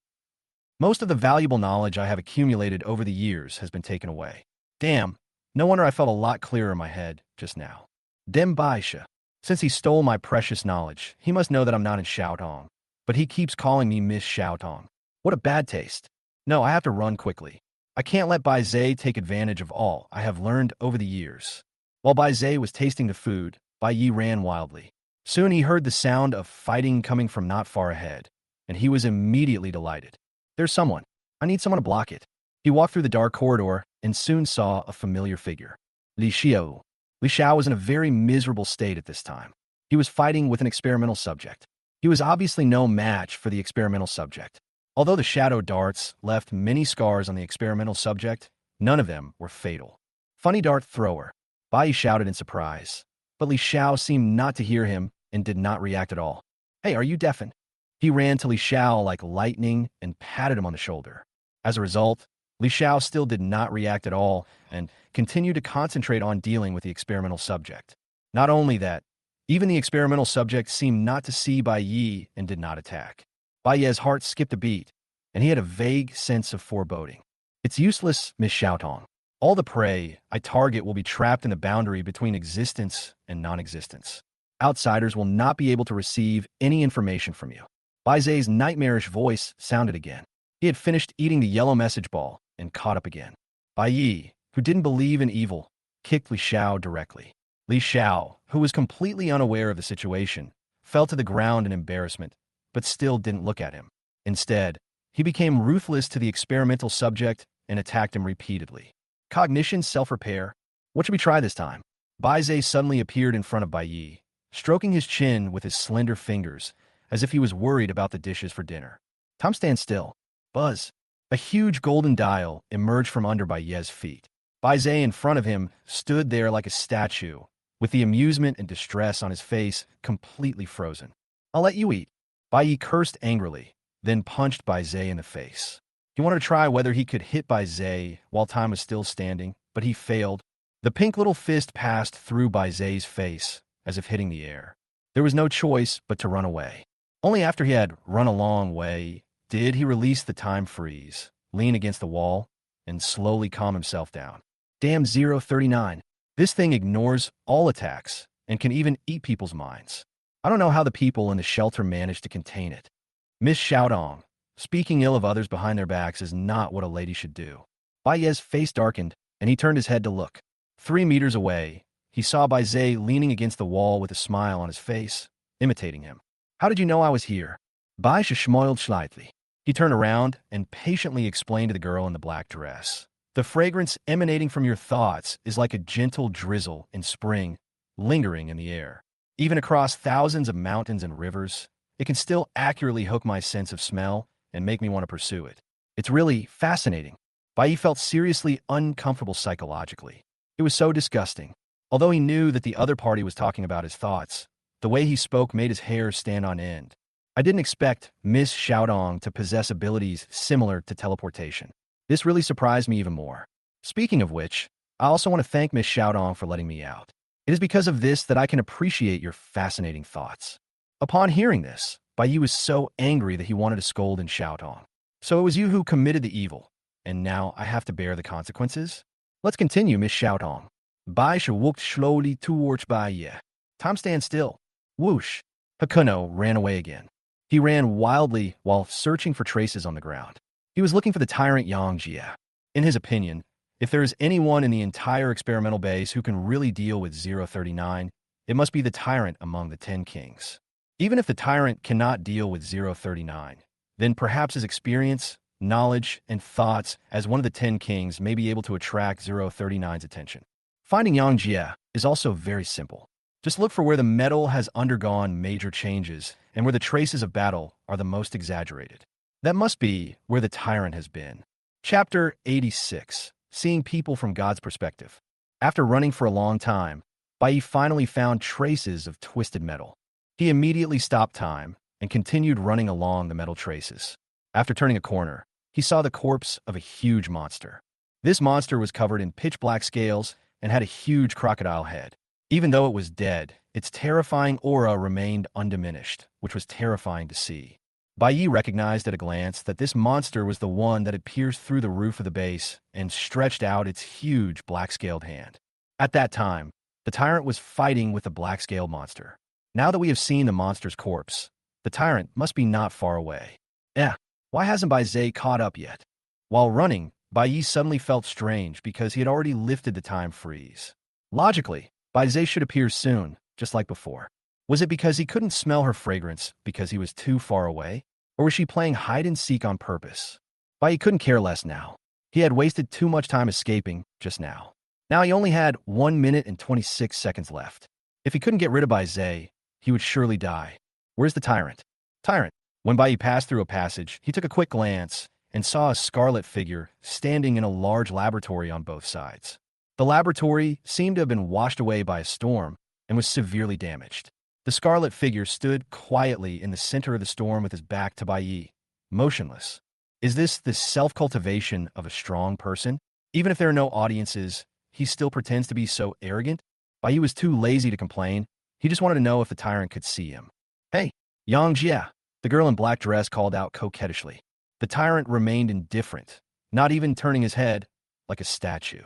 Most of the valuable knowledge I have accumulated over the years has been taken away. Damn, no wonder I felt a lot clearer in my head just now. Dem Baisha. Since he stole my precious knowledge, he must know that I'm not in Shoutong. But he keeps calling me Miss Shoutong. What a bad taste. No, I have to run quickly. I can't let Baize take advantage of all I have learned over the years. While Baize was tasting the food, Bai ran wildly. Soon he heard the sound of fighting coming from not far ahead, and he was immediately delighted. There's someone. I need someone to block it. He walked through the dark corridor and soon saw a familiar figure. Li Xiao. Li Xiao was in a very miserable state at this time. He was fighting with an experimental subject. He was obviously no match for the experimental subject. Although the shadow darts left many scars on the experimental subject, none of them were fatal. Funny dart thrower. Bai shouted in surprise, but Li Xiao seemed not to hear him and did not react at all. Hey, are you deafened? He ran to Li Xiao like lightning and patted him on the shoulder. As a result, Li Xiao still did not react at all and continued to concentrate on dealing with the experimental subject. Not only that, even the experimental subject seemed not to see Bai Yi and did not attack. Bai Yi's heart skipped a beat, and he had a vague sense of foreboding. It's useless, Miss Shoutong. All the prey I target will be trapped in the boundary between existence and non-existence. Outsiders will not be able to receive any information from you. Baize's nightmarish voice sounded again. He had finished eating the yellow message ball and caught up again. Bai Yi, who didn't believe in evil, kicked Li Xiao directly. Li Xiao, who was completely unaware of the situation, fell to the ground in embarrassment, but still didn't look at him. Instead, he became ruthless to the experimental subject and attacked him repeatedly. Cognition, self-repair. What should we try this time? Baize suddenly appeared in front of Bai Yi, stroking his chin with his slender fingers, as if he was worried about the dishes for dinner. Tom, stand still. Buzz. A huge golden dial emerged from under Bai Yi's feet. Baize in front of him stood there like a statue, with the amusement and distress on his face completely frozen. I'll let you eat. Bai Yi cursed angrily, then punched Baize in the face. He wanted to try whether he could hit Baize while time was still standing, but he failed. The pink little fist passed through Baize's face, as if hitting the air. There was no choice but to run away. Only after he had run a long way did he release the time freeze, lean against the wall, and slowly calm himself down. Damn 039. This thing ignores all attacks and can even eat people's minds. I don't know how the people in the shelter managed to contain it. Miss Shoutong, speaking ill of others behind their backs is not what a lady should do. Bai Yi's face darkened, and he turned his head to look. 3 meters away, he saw Baize leaning against the wall with a smile on his face, imitating him. How did you know I was here? Bai smiled slightly. He turned around and patiently explained to the girl in the black dress. The fragrance emanating from your thoughts is like a gentle drizzle in spring, lingering in the air. Even across thousands of mountains and rivers, it can still accurately hook my sense of smell and make me want to pursue it. It's really fascinating. Bai felt seriously uncomfortable psychologically. It was so disgusting. Although he knew that the other party was talking about his thoughts, the way he spoke made his hair stand on end. I didn't expect Miss Xiaodong to possess abilities similar to teleportation. This really surprised me even more. Speaking of which, I also want to thank Miss Xiaodong for letting me out. It is because of this that I can appreciate your fascinating thoughts. Upon hearing this, Bai was so angry that he wanted to scold and Xiaodong. So it was you who committed the evil, and now I have to bear the consequences? Let's continue, Miss Xiaodong. Bai Shi walked slowly towards Bai Ye. Time stand still. Whoosh. Hakuno ran away again. He ran wildly while searching for traces on the ground. He was looking for the tyrant Yang Jie. In his opinion, if there is anyone in the entire experimental base who can really deal with 039, it must be the tyrant among the 10 kings. Even if the tyrant cannot deal with 039, then perhaps his experience, knowledge, and thoughts as one of the 10 kings may be able to attract 039's attention. Finding Yang Jie is also very simple. Just look for where the metal has undergone major changes and where the traces of battle are the most exaggerated. That must be where the tyrant has been. Chapter 86. Seeing people from God's perspective. After running for a long time, Bai finally found traces of twisted metal. He immediately stopped time and continued running along the metal traces. After turning a corner, he saw the corpse of a huge monster. This monster was covered in pitch-black scales and had a huge crocodile head. Even though it was dead, its terrifying aura remained undiminished, which was terrifying to see. Bai recognized at a glance that this monster was the one that had pierced through the roof of the base and stretched out its huge black-scaled hand. At that time, the tyrant was fighting with the black-scaled monster. Now that we have seen the monster's corpse, the tyrant must be not far away. Why hasn't Bai Zhe caught up yet? While running, Bai suddenly felt strange because he had already lifted the time freeze. Logically, Bai Zhe should appear soon, just like before. Was it because he couldn't smell her fragrance because he was too far away? Or was she playing hide-and-seek on purpose? Bai couldn't care less now. He had wasted too much time escaping just now. Now he only had 1 minute and 26 seconds left. If he couldn't get rid of Bai Zhe, he would surely die. Where's the tyrant? Tyrant. When Bai passed through a passage, he took a quick glance and saw a scarlet figure standing in a large laboratory on both sides. The laboratory seemed to have been washed away by a storm and was severely damaged. The scarlet figure stood quietly in the center of the storm with his back to Bai, motionless. Is this the self-cultivation of a strong person? Even if there are no audiences, he still pretends to be so arrogant? Bai was too lazy to complain. He just wanted to know if the tyrant could see him. Hey, Yang Jie, the girl in black dress called out coquettishly. The tyrant remained indifferent, not even turning his head, like a statue.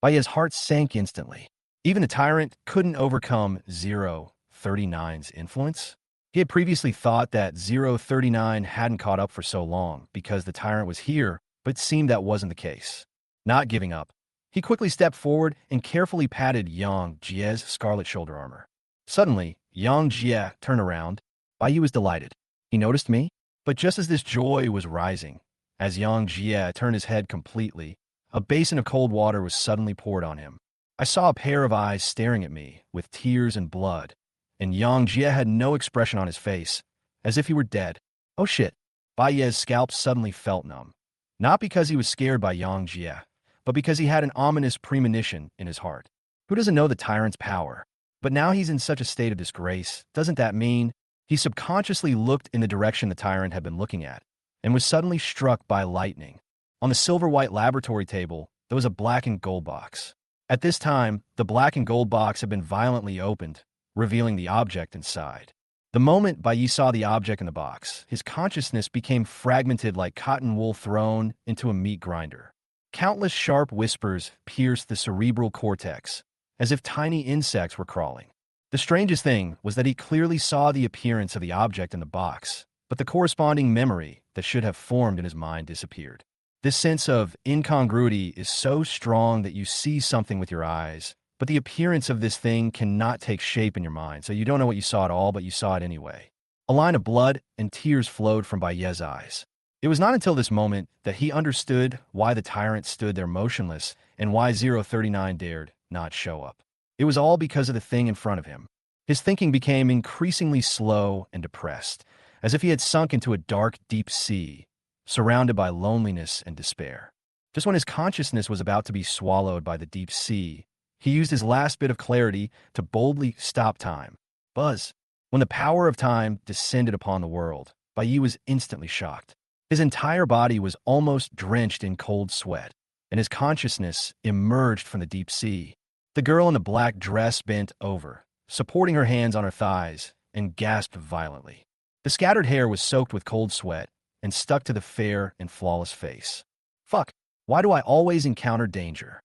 Bai's heart sank instantly. Even the tyrant couldn't overcome 039's influence. He had previously thought that 039 hadn't caught up for so long because the tyrant was here, but it seemed that wasn't the case. Not giving up, he quickly stepped forward and carefully patted Yang Jie's scarlet shoulder armor. Suddenly, Yang Jie turned around. Bai was delighted. He noticed me? But just as this joy was rising, as Yang Jie turned his head completely, a basin of cold water was suddenly poured on him. I saw a pair of eyes staring at me with tears and blood, and Yang Jie had no expression on his face, as if he were dead. Oh shit. Bai's scalp suddenly felt numb. Not because he was scared by Yang Jie, but because he had an ominous premonition in his heart. Who doesn't know the tyrant's power? But now he's in such a state of disgrace. Doesn't that mean? He subconsciously looked in the direction the tyrant had been looking at, and was suddenly struck by lightning. On the silver-white laboratory table, there was a black and gold box. At this time, the black and gold box had been violently opened, revealing the object inside. The moment Bai saw the object in the box, his consciousness became fragmented like cotton wool thrown into a meat grinder. Countless sharp whispers pierced the cerebral cortex, as if tiny insects were crawling. The strangest thing was that he clearly saw the appearance of the object in the box, but the corresponding memory that should have formed in his mind disappeared. This sense of incongruity is so strong that you see something with your eyes, but the appearance of this thing cannot take shape in your mind, so you don't know what you saw at all, but you saw it anyway. A line of blood and tears flowed from Bai's eyes. It was not until this moment that he understood why the tyrant stood there motionless and why 039 dared not show up. It was all because of the thing in front of him. His thinking became increasingly slow and depressed, as if he had sunk into a dark, deep sea, surrounded by loneliness and despair. Just when his consciousness was about to be swallowed by the deep sea, he used his last bit of clarity to boldly stop time. Buzz. When the power of time descended upon the world, Bai Yi was instantly shocked. His entire body was almost drenched in cold sweat, and his consciousness emerged from the deep sea. The girl in the black dress bent over, supporting her hands on her thighs, and gasped violently. The scattered hair was soaked with cold sweat and stuck to the fair and flawless face. Fuck, why do I always encounter danger?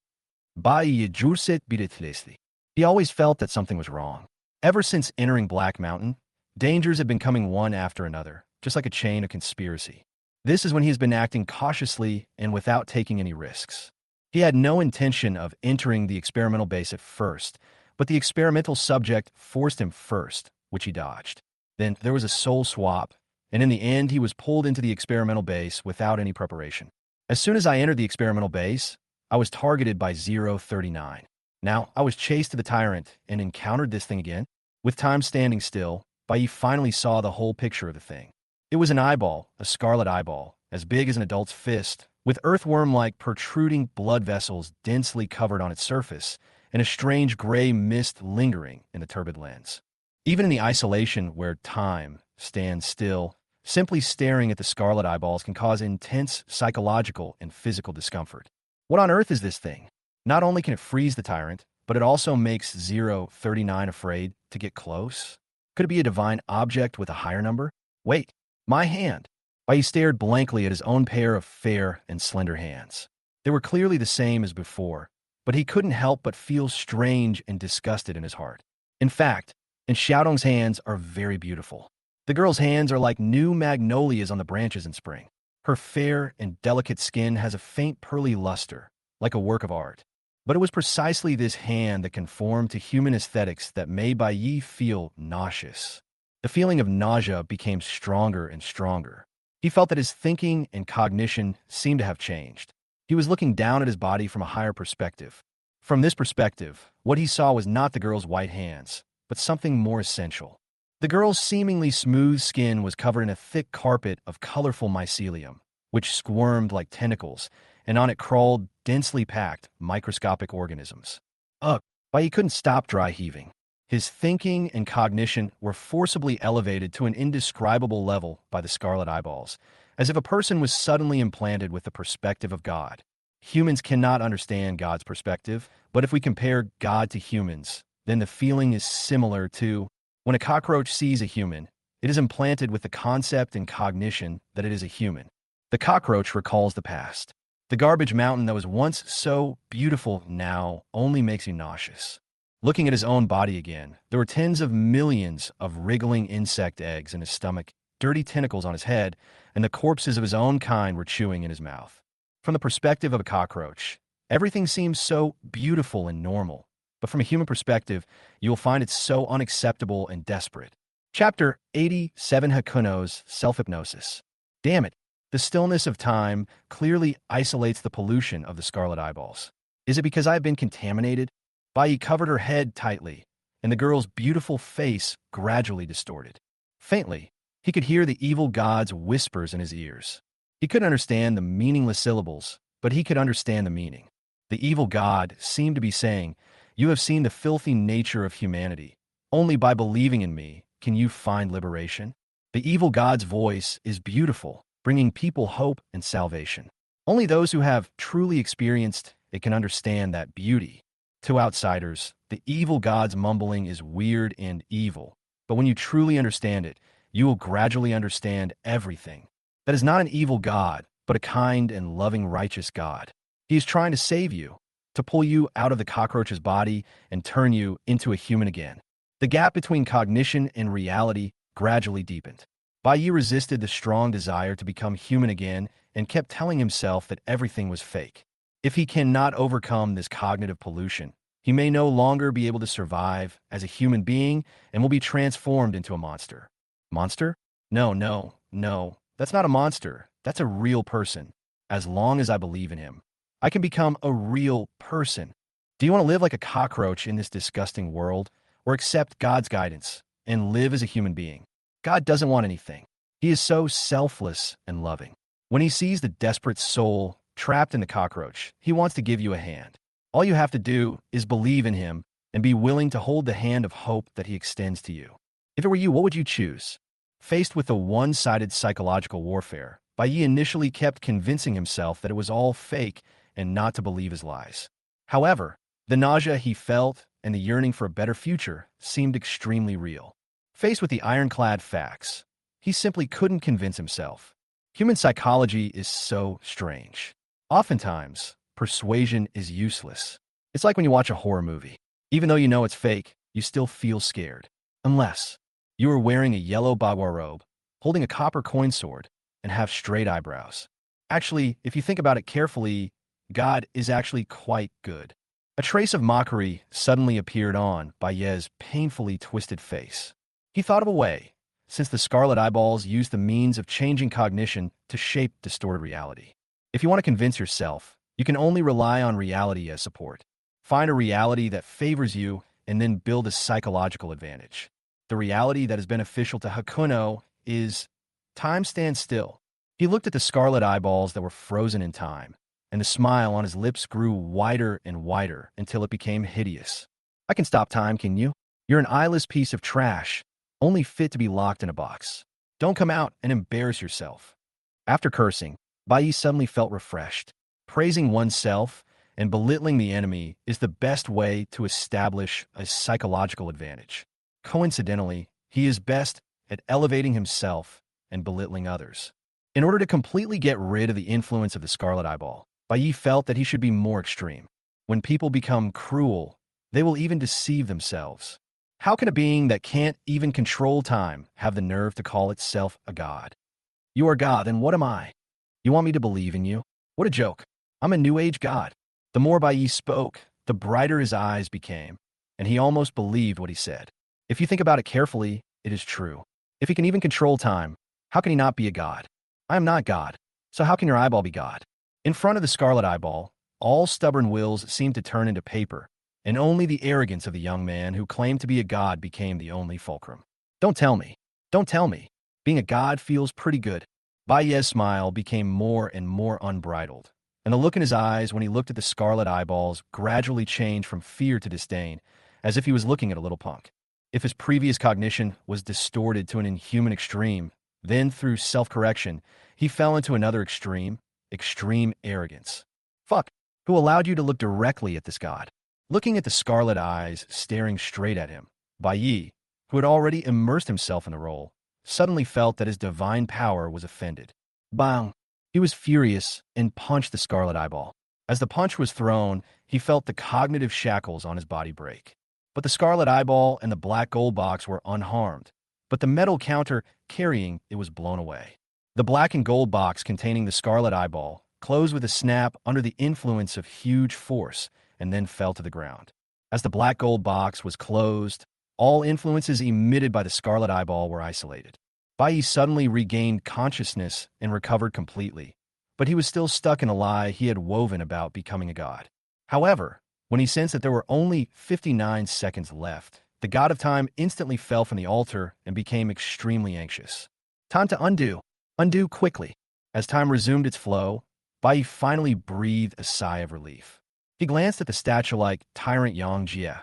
Bai Yi jurset biditlesli. He always felt that something was wrong. Ever since entering Black Mountain, dangers had been coming one after another, just like a chain of conspiracy. This is when he has been acting cautiously and without taking any risks. He had no intention of entering the experimental base at first, but the experimental subject forced him first, which he dodged. Then there was a soul swap, and in the end he was pulled into the experimental base without any preparation. As soon as I entered the experimental base, I was targeted by 039. Now, I was chased to the tyrant and encountered this thing again. With time standing still, Bai Yi finally saw the whole picture of the thing. It was an eyeball, a scarlet eyeball, as big as an adult's fist, with earthworm-like protruding blood vessels densely covered on its surface, and a strange gray mist lingering in the turbid lens. Even in the isolation where time stands still, simply staring at the scarlet eyeballs can cause intense psychological and physical discomfort. What on earth is this thing? Not only can it freeze the tyrant, but it also makes 039 afraid to get close. Could it be a divine object with a higher number? Wait. My hand. Bai Yi stared blankly at his own pair of fair and slender hands. They were clearly the same as before, but he couldn't help but feel strange and disgusted in his heart. In fact, Xiaodong's hands are very beautiful. The girl's hands are like new magnolias on the branches in spring. Her fair and delicate skin has a faint pearly luster, like a work of art. But it was precisely this hand that conformed to human aesthetics that made Bai Yi feel nauseous. The feeling of nausea became stronger and stronger. He felt that his thinking and cognition seemed to have changed. He was looking down at his body from a higher perspective. From this perspective, what he saw was not the girl's white hands, but something more essential. The girl's seemingly smooth skin was covered in a thick carpet of colorful mycelium, which squirmed like tentacles, and on it crawled densely packed microscopic organisms. Ugh, Bai Yi couldn't stop dry heaving. His thinking and cognition were forcibly elevated to an indescribable level by the scarlet eyeballs, as if a person was suddenly implanted with the perspective of God. Humans cannot understand God's perspective, but if we compare God to humans, then the feeling is similar to when a cockroach sees a human, it is implanted with the concept and cognition that it is a human. The cockroach recalls the past. The garbage mountain that was once so beautiful now only makes you nauseous. Looking at his own body again, there were tens of millions of wriggling insect eggs in his stomach, dirty tentacles on his head, and the corpses of his own kind were chewing in his mouth. From the perspective of a cockroach, everything seems so beautiful and normal, but from a human perspective, you will find it so unacceptable and desperate. Chapter 87 Hakuno's Self-Hypnosis. Damn it, the stillness of time clearly isolates the pollution of the scarlet eyeballs. Is it because I have been contaminated? Bai Yi covered her head tightly, and the girl's beautiful face gradually distorted. Faintly, he could hear the evil god's whispers in his ears. He couldn't understand the meaningless syllables, but he could understand the meaning. The evil god seemed to be saying, "You have seen the filthy nature of humanity. Only by believing in me can you find liberation." The evil god's voice is beautiful, bringing people hope and salvation. Only those who have truly experienced it can understand that beauty. To outsiders, the evil god's mumbling is weird and evil, but when you truly understand it, you will gradually understand everything. That is not an evil god, but a kind and loving righteous God. He is trying to save you, to pull you out of the cockroach's body and turn you into a human again. The gap between cognition and reality gradually deepened. Bai Yi resisted the strong desire to become human again and kept telling himself that everything was fake. If he cannot overcome this cognitive pollution, he may no longer be able to survive as a human being and will be transformed into a monster. Monster? No, that's not a monster. That's a real person. As long as I believe in him, I can become a real person. Do you want to live like a cockroach in this disgusting world, or accept God's guidance and live as a human being? God doesn't want anything. He is so selfless and loving. When he sees the desperate soul trapped in the cockroach, he wants to give you a hand. All you have to do is believe in him and be willing to hold the hand of hope that he extends to you. If it were you, what would you choose? Faced with the one-sided psychological warfare, Bai Yi initially kept convincing himself that it was all fake and not to believe his lies. However, the nausea he felt and the yearning for a better future seemed extremely real. Faced with the ironclad facts, he simply couldn't convince himself. Human psychology is so strange. Oftentimes, persuasion is useless. It's like when you watch a horror movie. Even though you know it's fake, you still feel scared. Unless you are wearing a yellow bagua robe, holding a copper coin sword, and have straight eyebrows. Actually, if you think about it carefully, God is actually quite good. A trace of mockery suddenly appeared on Bai Ye's painfully twisted face. He thought of a way, since the scarlet eyeballs use the means of changing cognition to shape distorted reality. If you want to convince yourself, you can only rely on reality as support. Find a reality that favors you and then build a psychological advantage. The reality that is beneficial to Hakuno is time stands still. He looked at the scarlet eyeballs that were frozen in time, and the smile on his lips grew wider and wider until it became hideous. I can stop time, can you? You're an eyeless piece of trash, only fit to be locked in a box. Don't come out and embarrass yourself. After cursing, Bai Yi suddenly felt refreshed. Praising oneself and belittling the enemy is the best way to establish a psychological advantage. Coincidentally, he is best at elevating himself and belittling others. In order to completely get rid of the influence of the scarlet eyeball, Bai Yi felt that he should be more extreme. When people become cruel, they will even deceive themselves. How can a being that can't even control time have the nerve to call itself a god? You are God, then what am I? You want me to believe in you? What a joke. I'm a new age god. The more Bai Yi spoke, the brighter his eyes became, and he almost believed what he said. If you think about it carefully, it is true. If he can even control time, how can he not be a god? I am not God, so how can your eyeball be God? In front of the scarlet eyeball, all stubborn wills seemed to turn into paper, and only the arrogance of the young man who claimed to be a god became the only fulcrum. Don't tell me. Don't tell me. Being a god feels pretty good. Bai Ye's smile became more and more unbridled, and the look in his eyes when he looked at the scarlet eyeballs gradually changed from fear to disdain, as if he was looking at a little punk. If his previous cognition was distorted to an inhuman extreme, then through self-correction, he fell into another extreme arrogance. Fuck, who allowed you to look directly at this god? Looking at the scarlet eyes staring straight at him, Bai Yi, who had already immersed himself in the role, suddenly felt that his divine power was offended. Bang! He was furious and punched the scarlet eyeball. As the punch was thrown, he felt the cognitive shackles on his body break. But the scarlet eyeball and the black gold box were unharmed, but the metal counter carrying it was blown away. The black and gold box containing the scarlet eyeball closed with a snap under the influence of huge force and then fell to the ground. As the black gold box was closed, all influences emitted by the scarlet eyeball were isolated. Bai Yi suddenly regained consciousness and recovered completely, but he was still stuck in a lie he had woven about becoming a god. However, when he sensed that there were only 59 seconds left, the god of time instantly fell from the altar and became extremely anxious. Time to undo. Undo quickly. As time resumed its flow, Bai Yi finally breathed a sigh of relief. He glanced at the statue-like tyrant Yang Jie,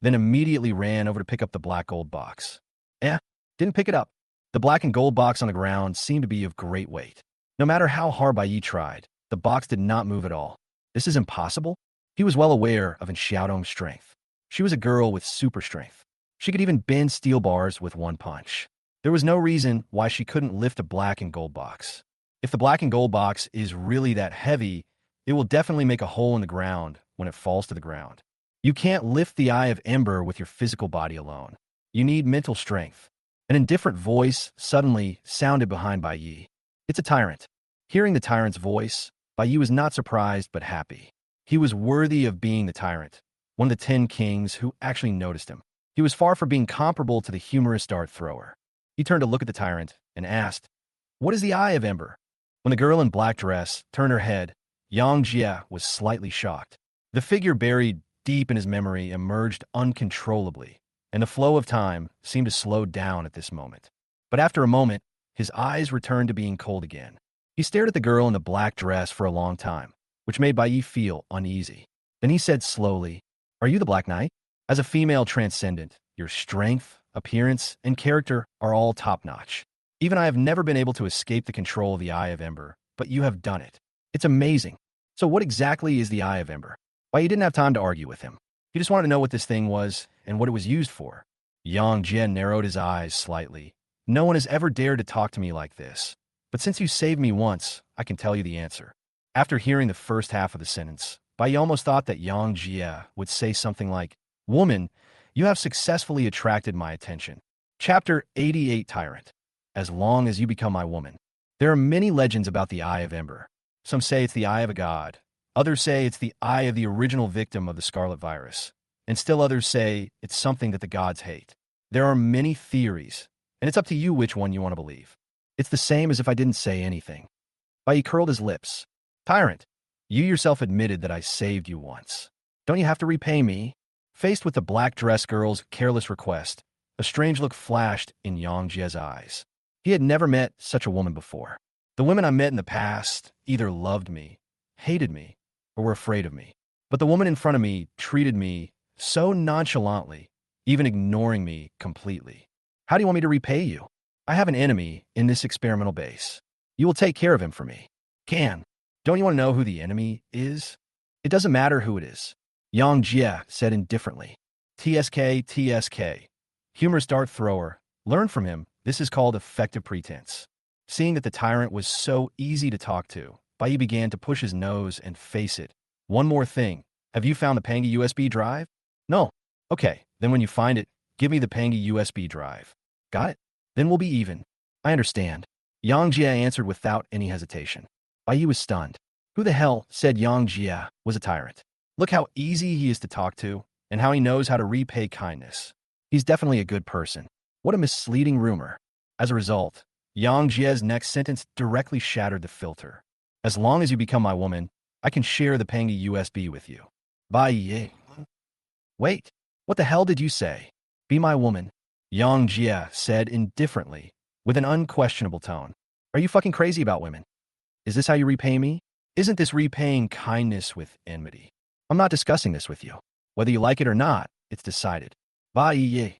then immediately ran over to pick up the black gold box. Didn't pick it up. The black and gold box on the ground seemed to be of great weight. No matter how hard Bai Yi tried, the box did not move at all. This is impossible? He was well aware of Xiaodong's strength. She was a girl with super strength. She could even bend steel bars with one punch. There was no reason why she couldn't lift a black and gold box. If the black and gold box is really that heavy, it will definitely make a hole in the ground when it falls to the ground. You can't lift the Eye of Ember with your physical body alone. You need mental strength. An indifferent voice suddenly sounded behind Bai Yi. It's a tyrant. Hearing the tyrant's voice, Bai Yi was not surprised but happy. He was worthy of being the tyrant, one of the 10 kings who actually noticed him. He was far from being comparable to the humorous dart thrower. He turned to look at the tyrant and asked, "What is the Eye of Ember?" When the girl in black dress turned her head, Yang Jie was slightly shocked. The figure buried deep in his memory emerged uncontrollably, and the flow of time seemed to slow down at this moment. But after a moment, his eyes returned to being cold again. He stared at the girl in the black dress for a long time, which made Bai Yi feel uneasy. Then he said slowly, "Are you the Black Knight? As a female transcendent, your strength, appearance, and character are all top-notch. Even I have never been able to escape the control of the Eye of Ember, but you have done it. It's amazing. So what exactly is the Eye of Ember?" Bai Yi didn't have time to argue with him. He just wanted to know what this thing was and what it was used for. Yang Jie narrowed his eyes slightly. "No one has ever dared to talk to me like this. But since you saved me once, I can tell you the answer." After hearing the first half of the sentence, Bai Yi almost thought that Yang Jie would say something like, "Woman, you have successfully attracted my attention." Chapter 88 Tyrant. As long as you become my woman. There are many legends about the Eye of Ember. Some say it's the eye of a god. Others say it's the eye of the original victim of the Scarlet Virus. And still others say it's something that the gods hate. There are many theories, and it's up to you which one you want to believe. It's the same as if I didn't say anything. Bai Yi curled his lips. "Tyrant, you yourself admitted that I saved you once. Don't you have to repay me?" Faced with the black dress girl's careless request, a strange look flashed in Yang Jie's eyes. He had never met such a woman before. The women I met in the past either loved me, hated me, or were afraid of me. But the woman in front of me treated me so nonchalantly, even ignoring me completely. How do you want me to repay you? I have an enemy in this experimental base. You will take care of him for me. Can. Don't you want to know who the enemy is? It doesn't matter who it is. Yang Jie said indifferently. TSK, TSK. Humorous dart thrower. Learn from him. This is called effective pretense. Seeing that the tyrant was so easy to talk to, Bai Yi began to push his nose and face it. "One more thing. Have you found the Pangy USB drive?" "No." "Okay, then when you find it, give me the Pangy USB drive." "Got it? Then we'll be even." "I understand." Yang Jie answered without any hesitation. Bai Yi was stunned. Who the hell said Yang Jie was a tyrant? Look how easy he is to talk to, and how he knows how to repay kindness. He's definitely a good person. What a misleading rumor. As a result, Yang Jie's next sentence directly shattered the filter. "As long as you become my woman, I can share the Pangy USB with you." Bai Yi. "Wait, what the hell did you say?" "Be my woman," Yang Jie said indifferently, with an unquestionable tone. "Are you fucking crazy about women? Is this how you repay me? Isn't this repaying kindness with enmity? I'm not discussing this with you. Whether you like it or not, it's decided." Bai Yi.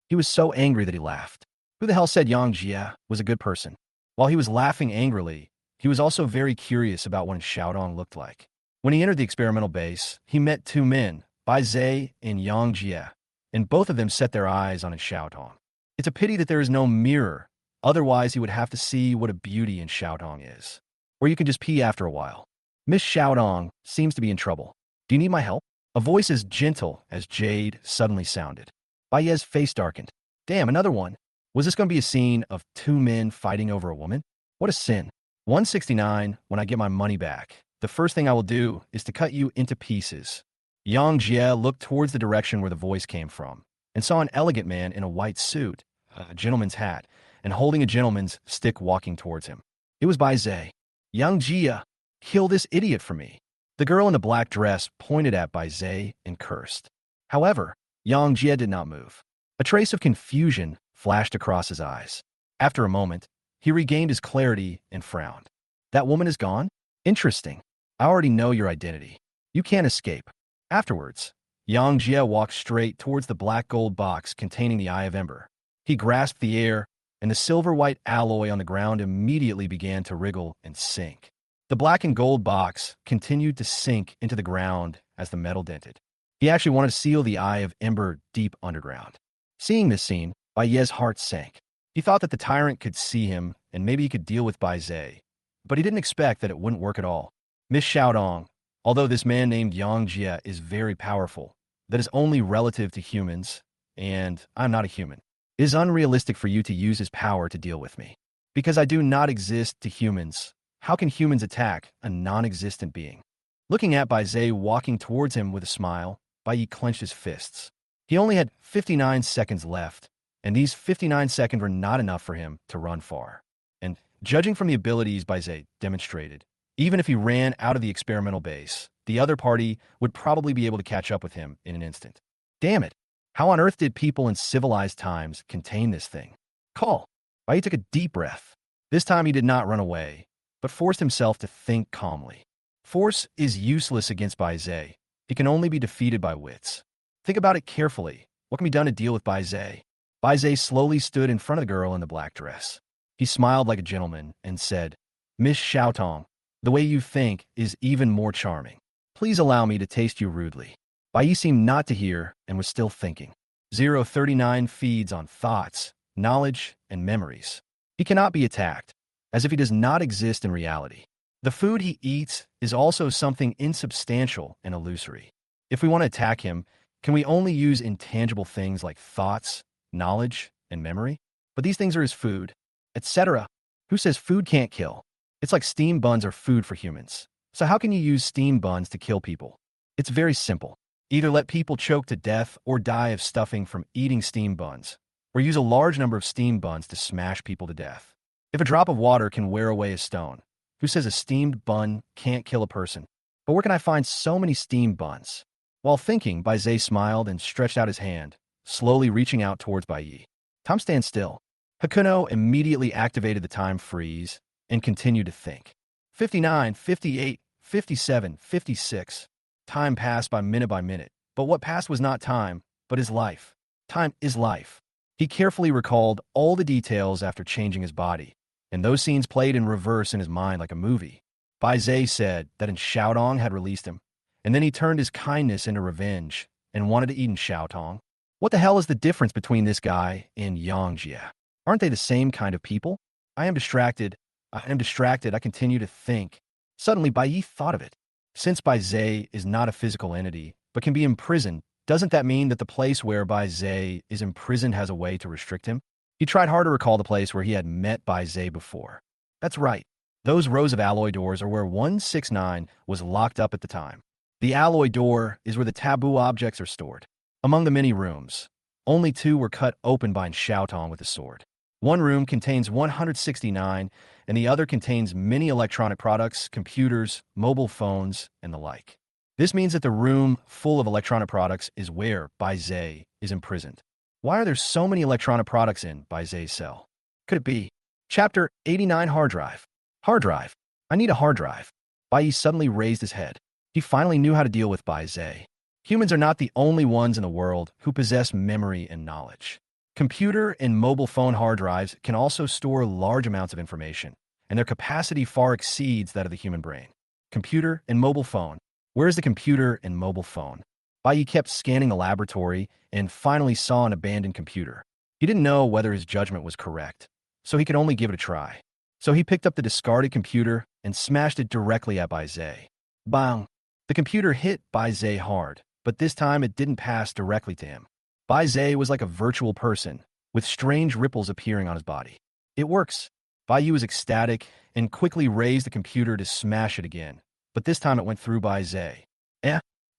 He was so angry that he laughed. Who the hell said Yang Jie was a good person? While he was laughing angrily, he was also very curious about what Xiaodong looked like. When he entered the experimental base, he met two men, Bai Zhe and Yang Jie, and both of them set their eyes on Xiaodong. It's a pity that there is no mirror, otherwise he would have to see what a beauty in Xiaodong is. Or you can just pee after a while. Miss Xiaodong seems to be in trouble. "Do you need my help?" A voice as gentle as jade suddenly sounded. Bai Ye's face darkened. Damn, another one. Was this going to be a scene of two men fighting over a woman? What a sin. 169, when I get my money back, the first thing I will do is to cut you into pieces. Yang Jie looked towards the direction where the voice came from and saw an elegant man in a white suit, a gentleman's hat, and holding a gentleman's stick walking towards him. It was Bai Zhe. "Yang Jie, kill this idiot for me." The girl in the black dress pointed at Bai Zhe and cursed. However, Yang Jie did not move. A trace of confusion flashed across his eyes. After a moment, he regained his clarity and frowned. "That woman is gone? Interesting. I already know your identity. You can't escape." Afterwards, Yang Jie walked straight towards the black gold box containing the Eye of Ember. He grasped the air, and the silver-white alloy on the ground immediately began to wriggle and sink. The black and gold box continued to sink into the ground as the metal dented. He actually wanted to seal the Eye of Ember deep underground. Seeing this scene, Bai Ye's heart sank. He thought that the tyrant could see him, and maybe he could deal with Bai Zhe, but he didn't expect that it wouldn't work at all. Miss Xiaodong, although this man named Yang Jie is very powerful, that is only relative to humans, and I'm not a human. It is unrealistic for you to use his power to deal with me. Because I do not exist to humans, how can humans attack a non-existent being? Looking at Bai Zhe walking towards him with a smile, Bai Yi clenched his fists. He only had 59 seconds left, and these 59 seconds were not enough for him to run far. And Judging from the abilities Baizé demonstrated, even if he ran out of the experimental base, the other party would probably be able to catch up with him in an instant. Damn it! How on earth did people in civilized times contain this thing? Call. Bai took a deep breath. This time he did not run away, but forced himself to think calmly. Force is useless against Baizé. It can only be defeated by wits. Think about it carefully. What can be done to deal with Baizé? Baizé slowly stood in front of the girl in the black dress. He smiled like a gentleman and said, Miss Xiaotong, the way you think is even more charming. Please allow me to taste you rudely. Bai seemed not to hear and was still thinking. 039 feeds on thoughts, knowledge, and memories. He cannot be attacked, as if he does not exist in reality. The food he eats is also something insubstantial and illusory. If we want to attack him, can we only use intangible things like thoughts, knowledge, and memory? But these things are his food, etc. Who says food can't kill? It's like steamed buns are food for humans. So how can you use steamed buns to kill people? It's very simple. Either let people choke to death or die of stuffing from eating steamed buns, or use a large number of steamed buns to smash people to death. If a drop of water can wear away a stone, who says a steamed bun can't kill a person? But where can I find so many steamed buns? While thinking, Baizé smiled and stretched out his hand, slowly reaching out towards Bai. Time stand still. Hakuno immediately activated the time freeze and continued to think. 59, 58, 57, 56. Time passed by minute, but what passed was not time, but his life. Time is life. He carefully recalled all the details after changing his body, and those scenes played in reverse in his mind like a movie. Baizé said that in Xiaodong had released him, and then he turned his kindness into revenge and wanted to eat in Xiaotong. What the hell is the difference between this guy and Yangjia? Aren't they the same kind of people? I am distracted. I continue to think. Suddenly, Bai thought of it. Since Baizé is not a physical entity, but can be imprisoned, doesn't that mean that the place where Baizé is imprisoned has a way to restrict him? He tried hard to recall the place where he had met Baizé before. That's right. Those rows of alloy doors are where 169 was locked up at the time. The alloy door is where the taboo objects are stored. Among the many rooms, only 2 were cut open by Xiaotong with a sword. One room contains 169, and the other contains many electronic products, computers, mobile phones, and the like. This means that the room full of electronic products is where Baizé is imprisoned. Why are there so many electronic products in Baizé's cell? Could it be? Chapter 89 Hard Drive. Hard drive. I need a hard drive. Bai suddenly raised his head. He finally knew how to deal with Baizé. Humans are not the only ones in the world who possess memory and knowledge. Computer and mobile phone hard drives can also store large amounts of information, and their capacity far exceeds that of the human brain. Computer and mobile phone. Where is the computer and mobile phone? Bai kept scanning the laboratory and finally saw an abandoned computer. He didn't know whether his judgment was correct, so he could only give it a try. So he picked up the discarded computer and smashed it directly at Baizé. Bang! The computer hit Baizé hard, but this time it didn't pass directly to him. Baizé was like a virtual person, with strange ripples appearing on his body. It works. Bai was ecstatic and quickly raised the computer to smash it again, but this time it went through Baizé.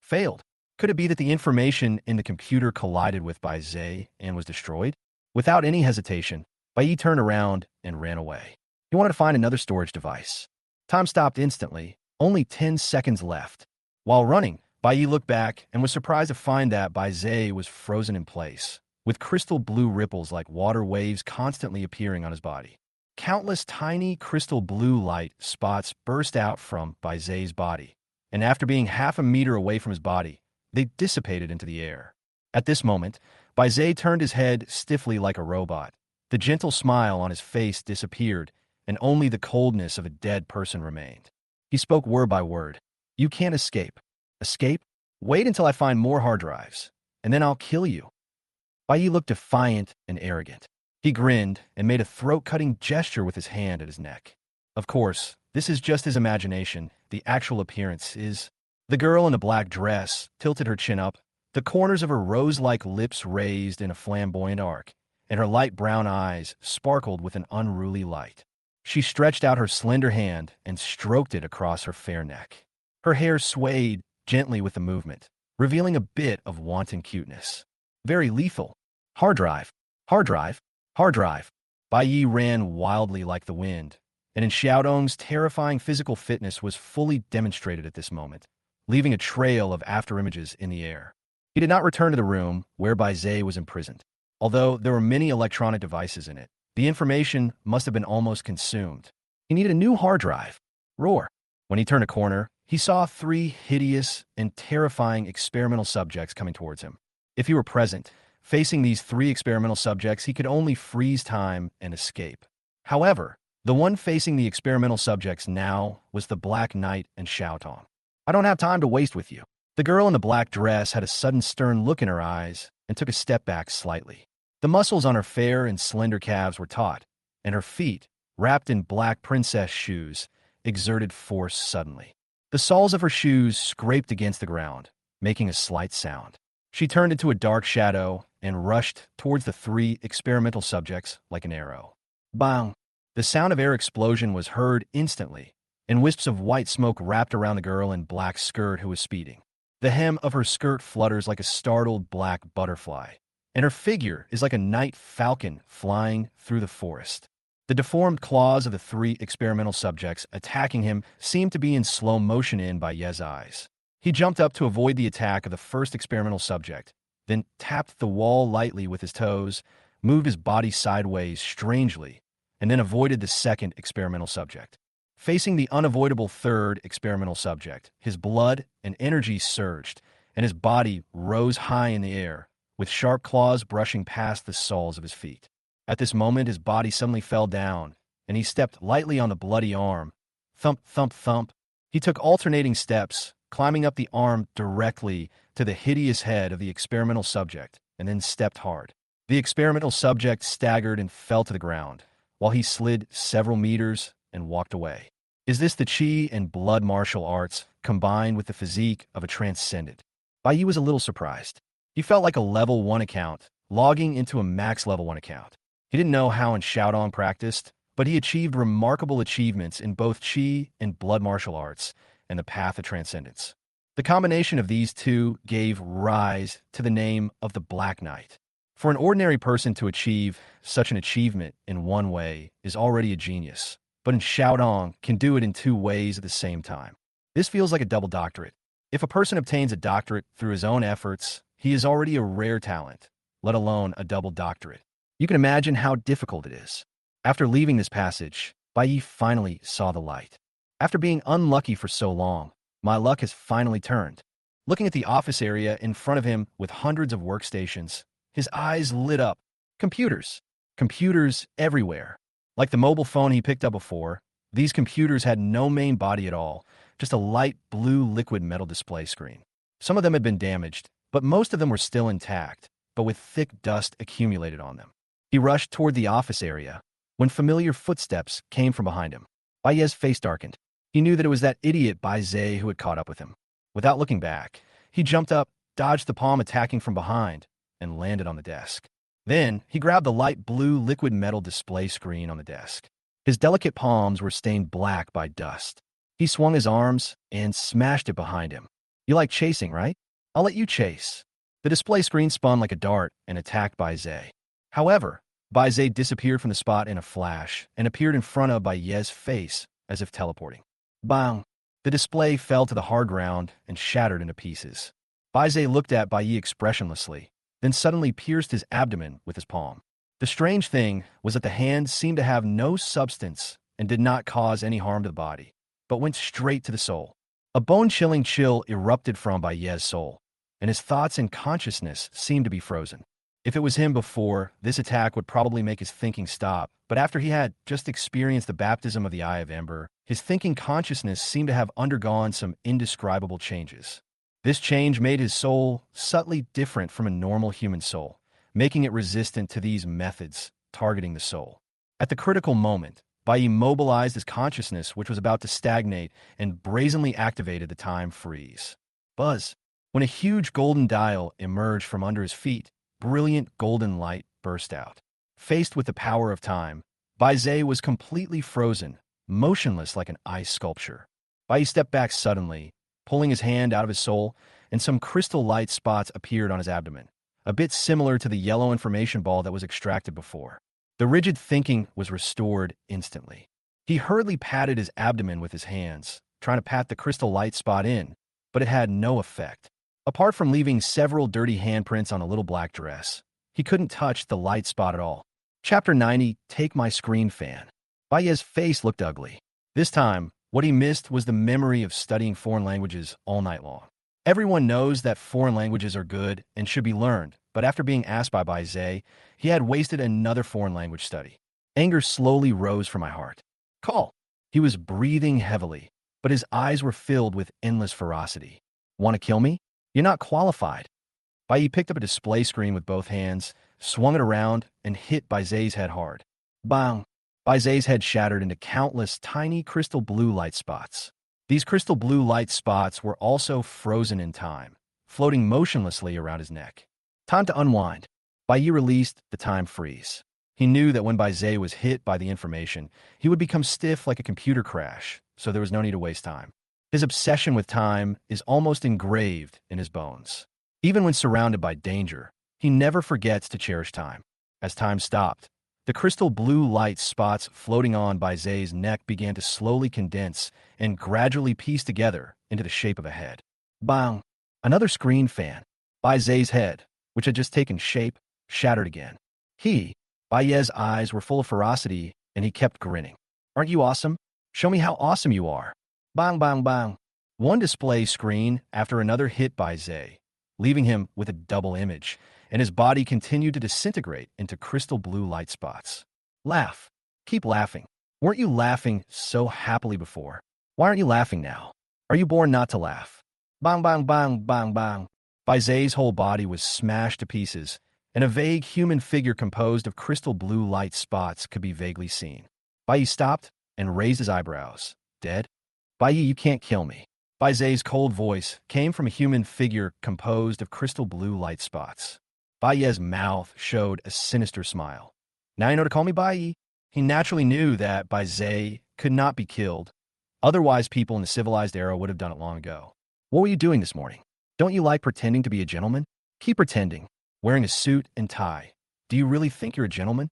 Failed. Could it be that the information in the computer collided with Baizé and was destroyed? Without any hesitation, Bai turned around and ran away. He wanted to find another storage device. Time stopped instantly, only 10 seconds left. While running, Bai looked back and was surprised to find that Baizé was frozen in place, with crystal blue ripples like water waves constantly appearing on his body. Countless tiny crystal blue light spots burst out from Baizé's body, and after being half a meter away from his body, they dissipated into the air. At this moment, Baizé turned his head stiffly like a robot. The gentle smile on his face disappeared, and only the coldness of a dead person remained. He spoke word by word. You can't escape. Escape? Wait until I find more hard drives, and then I'll kill you. Bai looked defiant and arrogant. He grinned and made a throat-cutting gesture with his hand at his neck. Of course, this is just his imagination. The actual appearance is... The girl in the black dress tilted her chin up, the corners of her rose-like lips raised in a flamboyant arc, and her light brown eyes sparkled with an unruly light. She stretched out her slender hand and stroked it across her fair neck. Her hair swayed gently with the movement, revealing a bit of wanton cuteness. Very lethal. Hard drive. Hard drive. Hard drive. Bai ran wildly like the wind, and in Xiaodong's terrifying physical fitness was fully demonstrated at this moment, leaving a trail of afterimages in the air. He did not return to the room where Bai Zhe was imprisoned. Although there were many electronic devices in it, the information must have been almost consumed. He needed a new hard drive. Roar. When he turned a corner, he saw three hideous and terrifying experimental subjects coming towards him. If he were present, facing these three experimental subjects, he could only freeze time and escape. However, the one facing the experimental subjects now was the Black Knight and Xiaotong. I don't have time to waste with you. The girl in the black dress had a sudden stern look in her eyes and took a step back slightly. The muscles on her fair and slender calves were taut, and her feet, wrapped in black princess shoes, exerted force suddenly. The soles of her shoes scraped against the ground, making a slight sound. She turned into a dark shadow and rushed towards the three experimental subjects like an arrow. Bang! The sound of air explosion was heard instantly, and wisps of white smoke wrapped around the girl in black skirt who was speeding. The hem of her skirt flutters like a startled black butterfly, and her figure is like a night falcon flying through the forest. The deformed claws of the three experimental subjects attacking him seemed to be in slow motion in Bai Ye's eyes. He jumped up to avoid the attack of the first experimental subject, then tapped the wall lightly with his toes, moved his body sideways strangely, and then avoided the second experimental subject. Facing the unavoidable third experimental subject, his blood and energy surged, and his body rose high in the air, with sharp claws brushing past the soles of his feet. At this moment, his body suddenly fell down, and he stepped lightly on the bloody arm. Thump, thump, thump. He took alternating steps, climbing up the arm directly to the hideous head of the experimental subject, and then stepped hard. The experimental subject staggered and fell to the ground, while he slid several meters and walked away. Is this the chi and blood martial arts combined with the physique of a transcendent? Bai Yi was a little surprised. He felt like a level 1 account, logging into a max level 1 account. He didn't know how in Xiaodong practiced, but he achieved remarkable achievements in both chi and blood martial arts and the path of transcendence. The combination of these two gave rise to the name of the Black Knight. For an ordinary person to achieve such an achievement in one way is already a genius, but in Xiaodong can do it in two ways at the same time. This feels like a double doctorate. If a person obtains a doctorate through his own efforts, he is already a rare talent, let alone a double doctorate. You can imagine how difficult it is. After leaving this passage, Bai Yi finally saw the light. After being unlucky for so long, my luck has finally turned. Looking at the office area in front of him with hundreds of workstations, his eyes lit up. Computers. Computers everywhere. Like the mobile phone he picked up before, these computers had no main body at all, just a light blue liquid metal display screen. Some of them had been damaged, but most of them were still intact, but with thick dust accumulated on them. He rushed toward the office area when familiar footsteps came from behind him. Bai Ye's face darkened. He knew that it was that idiot Bai Zhe who had caught up with him. Without looking back, he jumped up, dodged the palm attacking from behind, and landed on the desk. Then, he grabbed the light blue liquid metal display screen on the desk. His delicate palms were stained black by dust. He swung his arms and smashed it behind him. You like chasing, right? I'll let you chase. The display screen spun like a dart and attacked Bai Zhe. However, Bai Zhe disappeared from the spot in a flash and appeared in front of Bai Ye's face as if teleporting. Bang! The display fell to the hard ground and shattered into pieces. Bai Zhe looked at Bai Yi expressionlessly, then suddenly pierced his abdomen with his palm. The strange thing was that the hand seemed to have no substance and did not cause any harm to the body, but went straight to the soul. A bone-chilling chill erupted from Bai Ye's soul, and his thoughts and consciousness seemed to be frozen. If it was him before, this attack would probably make his thinking stop, but after he had just experienced the baptism of the Eye of Ember, his thinking consciousness seemed to have undergone some indescribable changes. This change made his soul subtly different from a normal human soul, making it resistant to these methods targeting the soul. At the critical moment, Bai Yi mobilized his consciousness, which was about to stagnate, and brazenly activated the time freeze. Buzz! When a huge golden dial emerged from under his feet, brilliant golden light burst out. Faced with the power of time, Bai Zhe was completely frozen, motionless like an ice sculpture. Bai Yi stepped back suddenly, pulling his hand out of his soul, and some crystal light spots appeared on his abdomen, a bit similar to the yellow information ball that was extracted before. The rigid thinking was restored instantly. He hurriedly patted his abdomen with his hands, trying to pat the crystal light spot in, but it had no effect. Apart from leaving several dirty handprints on a little black dress, he couldn't touch the light spot at all. Chapter 90, Take My Screen Fan. Baye's face looked ugly. This time, what he missed was the memory of studying foreign languages all night long. Everyone knows that foreign languages are good and should be learned, but after being asked by Baye, he had wasted another foreign language study. Anger slowly rose from my heart. Call. He was breathing heavily, but his eyes were filled with endless ferocity. Want to kill me? You're not qualified. Bayi picked up a display screen with both hands, swung it around, and hit Baize's head hard. Bang! Baize's head shattered into countless tiny crystal blue light spots. These crystal blue light spots were also frozen in time, floating motionlessly around his neck. Time to unwind. Bayi released the time freeze. He knew that when Baize was hit by the information, he would become stiff like a computer crash, so there was no need to waste time. His obsession with time is almost engraved in his bones. Even when surrounded by danger, he never forgets to cherish time. As time stopped, the crystal blue light spots floating on Baize's neck began to slowly condense and gradually piece together into the shape of a head. Bang! Another screen fan. Baize's head, which had just taken shape, shattered again. Baye's eyes were full of ferocity, and he kept grinning. Aren't you awesome? Show me how awesome you are. Bang, bang, bang. One display screen after another hit Baize, leaving him with a double image, and his body continued to disintegrate into crystal blue light spots. Laugh. Keep laughing. Weren't you laughing so happily before? Why aren't you laughing now? Are you born not to laugh? Bang, bang, bang, bang, bang. Baize's whole body was smashed to pieces, and a vague human figure composed of crystal blue light spots could be vaguely seen. Bayi stopped and raised his eyebrows. Dead? Bayi, you can't kill me. Baize's cold voice came from a human figure composed of crystal blue light spots. Baye's mouth showed a sinister smile. Now you know to call me Bayi. He naturally knew that Baize could not be killed. Otherwise, people in the civilized era would have done it long ago. What were you doing this morning? Don't you like pretending to be a gentleman? Keep pretending. Wearing a suit and tie. Do you really think you're a gentleman?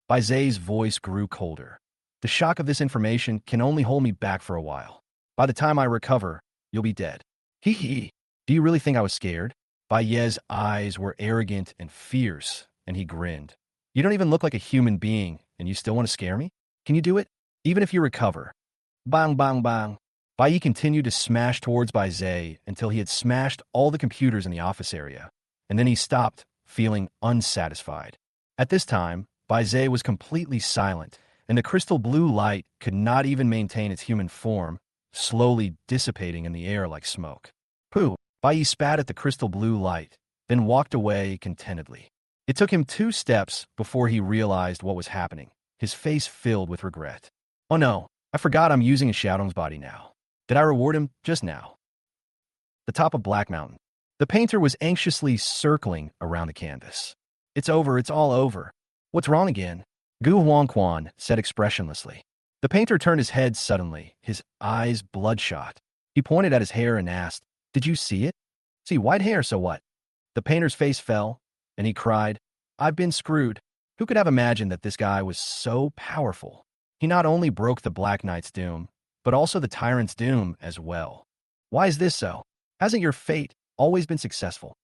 Baize's voice grew colder. The shock of this information can only hold me back for a while. By the time I recover, you'll be dead. Hee hee. Do you really think I was scared? Baye's eyes were arrogant and fierce, and he grinned. You don't even look like a human being, and you still want to scare me? Can you do it? Even if you recover. Bang, bang, bang. Bayi continued to smash towards Baize until he had smashed all the computers in the office area, and then he stopped, feeling unsatisfied. At this time, Baize was completely silent, and the crystal blue light could not even maintain its human form, slowly dissipating in the air like smoke. Pooh! Bayi spat at the crystal blue light, then walked away contentedly. It took him 2 steps before he realized what was happening, his face filled with regret. Oh no, I forgot I'm using a Xiaodong's body now. Did I reward him just now? The top of Black Mountain. The painter was anxiously circling around the canvas. It's over, it's all over. What's wrong again? Gu Huangquan said expressionlessly. The painter turned his head suddenly, his eyes bloodshot. He pointed at his hair and asked, Did you see it? See white hair, so what? The painter's face fell, and he cried, I've been screwed. Who could have imagined that this guy was so powerful? He not only broke the Black Knight's doom, but also the tyrant's doom as well. Why is this so? Hasn't your fate always been successful?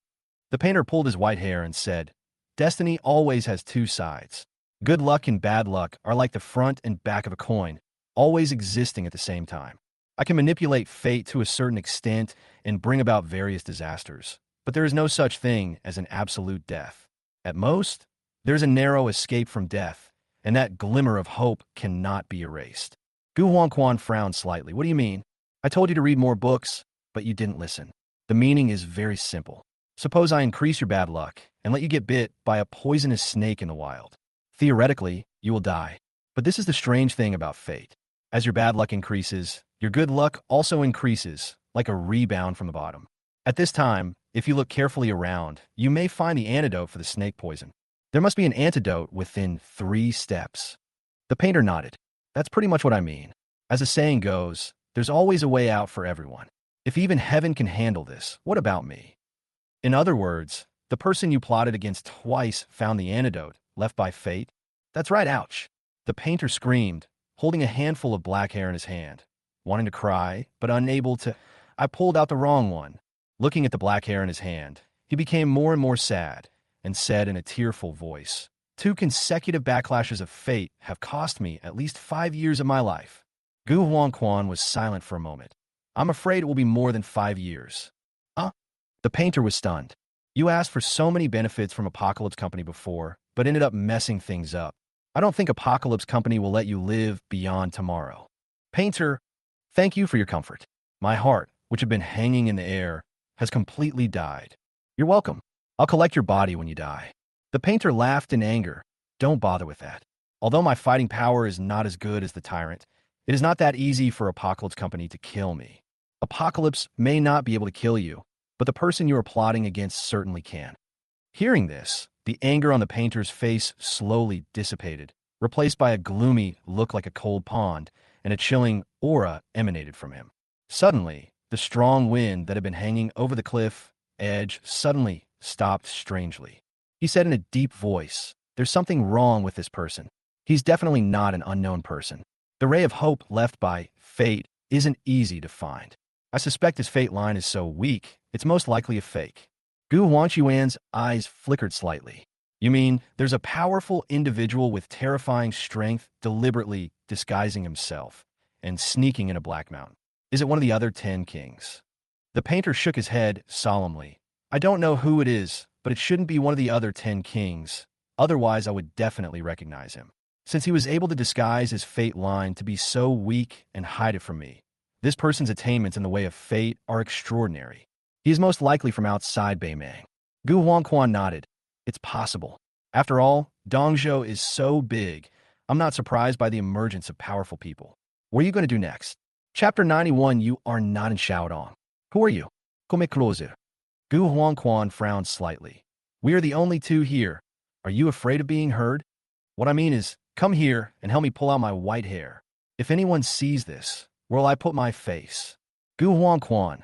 The painter pulled his white hair and said, Destiny always has 2 sides. Good luck and bad luck are like the front and back of a coin, always existing at the same time. I can manipulate fate to a certain extent and bring about various disasters, but there is no such thing as an absolute death. At most, there's a narrow escape from death, and that glimmer of hope cannot be erased. Gu Huangquan frowned slightly. What do you mean? I told you to read more books, but you didn't listen. The meaning is very simple. Suppose I increase your bad luck and let you get bit by a poisonous snake in the wild. Theoretically, you will die. But this is the strange thing about fate. As your bad luck increases, your good luck also increases, like a rebound from the bottom. At this time, if you look carefully around, you may find the antidote for the snake poison. There must be an antidote within 3 steps. The painter nodded. That's pretty much what I mean. As the saying goes, there's always a way out for everyone. If even heaven can handle this, what about me? In other words, the person you plotted against twice found the antidote left by fate? That's right, ouch. The painter screamed, holding a handful of black hair in his hand. Wanting to cry, but unable to, I pulled out the wrong one. Looking at the black hair in his hand, he became more and more sad and said in a tearful voice, "2 consecutive backlashes of fate have cost me at least 5 years of my life." Gu Huangquan was silent for a moment. "I'm afraid it will be more than 5 years. Huh? The painter was stunned. "You asked for so many benefits from Apocalypse Company before, but ended up messing things up. I don't think Apocalypse Company will let you live beyond tomorrow." Painter, thank you for your comfort. My heart, which had been hanging in the air, has completely died. You're welcome. I'll collect your body when you die. The painter laughed in anger. Don't bother with that. Although my fighting power is not as good as the tyrant, it is not that easy for Apocalypse Company to kill me. Apocalypse may not be able to kill you, but the person you are plotting against certainly can. Hearing this, the anger on the painter's face slowly dissipated, replaced by a gloomy look like a cold pond, and a chilling aura emanated from him. Suddenly, the strong wind that had been hanging over the cliff edge suddenly stopped strangely. He said in a deep voice, "There's something wrong with this person. He's definitely not an unknown person. The ray of hope left by fate isn't easy to find. I suspect his fate line is so weak, it's most likely a fake." Gu Huangquan's eyes flickered slightly. "You mean there's a powerful individual with terrifying strength deliberately disguising himself and sneaking in a Black Mountain? Is it one of the other 10 kings?" The painter shook his head solemnly. "I don't know who it is, but it shouldn't be one of the other 10 kings. Otherwise, I would definitely recognize him. Since he was able to disguise his fate line to be so weak and hide it from me, this person's attainments in the way of fate are extraordinary. He is most likely from outside Beimang." Gu Huangquan nodded. "It's possible. After all, Dongzhou is so big, I'm not surprised by the emergence of powerful people. What are you going to do next?" Chapter 91. You are not in Shaodong. Who are you? Come closer. Gu Huangquan frowned slightly. "We are the only 2 here. Are you afraid of being heard? What I mean is, come here and help me pull out my white hair. If anyone sees this, where will I put my face?" Gu Huangquan.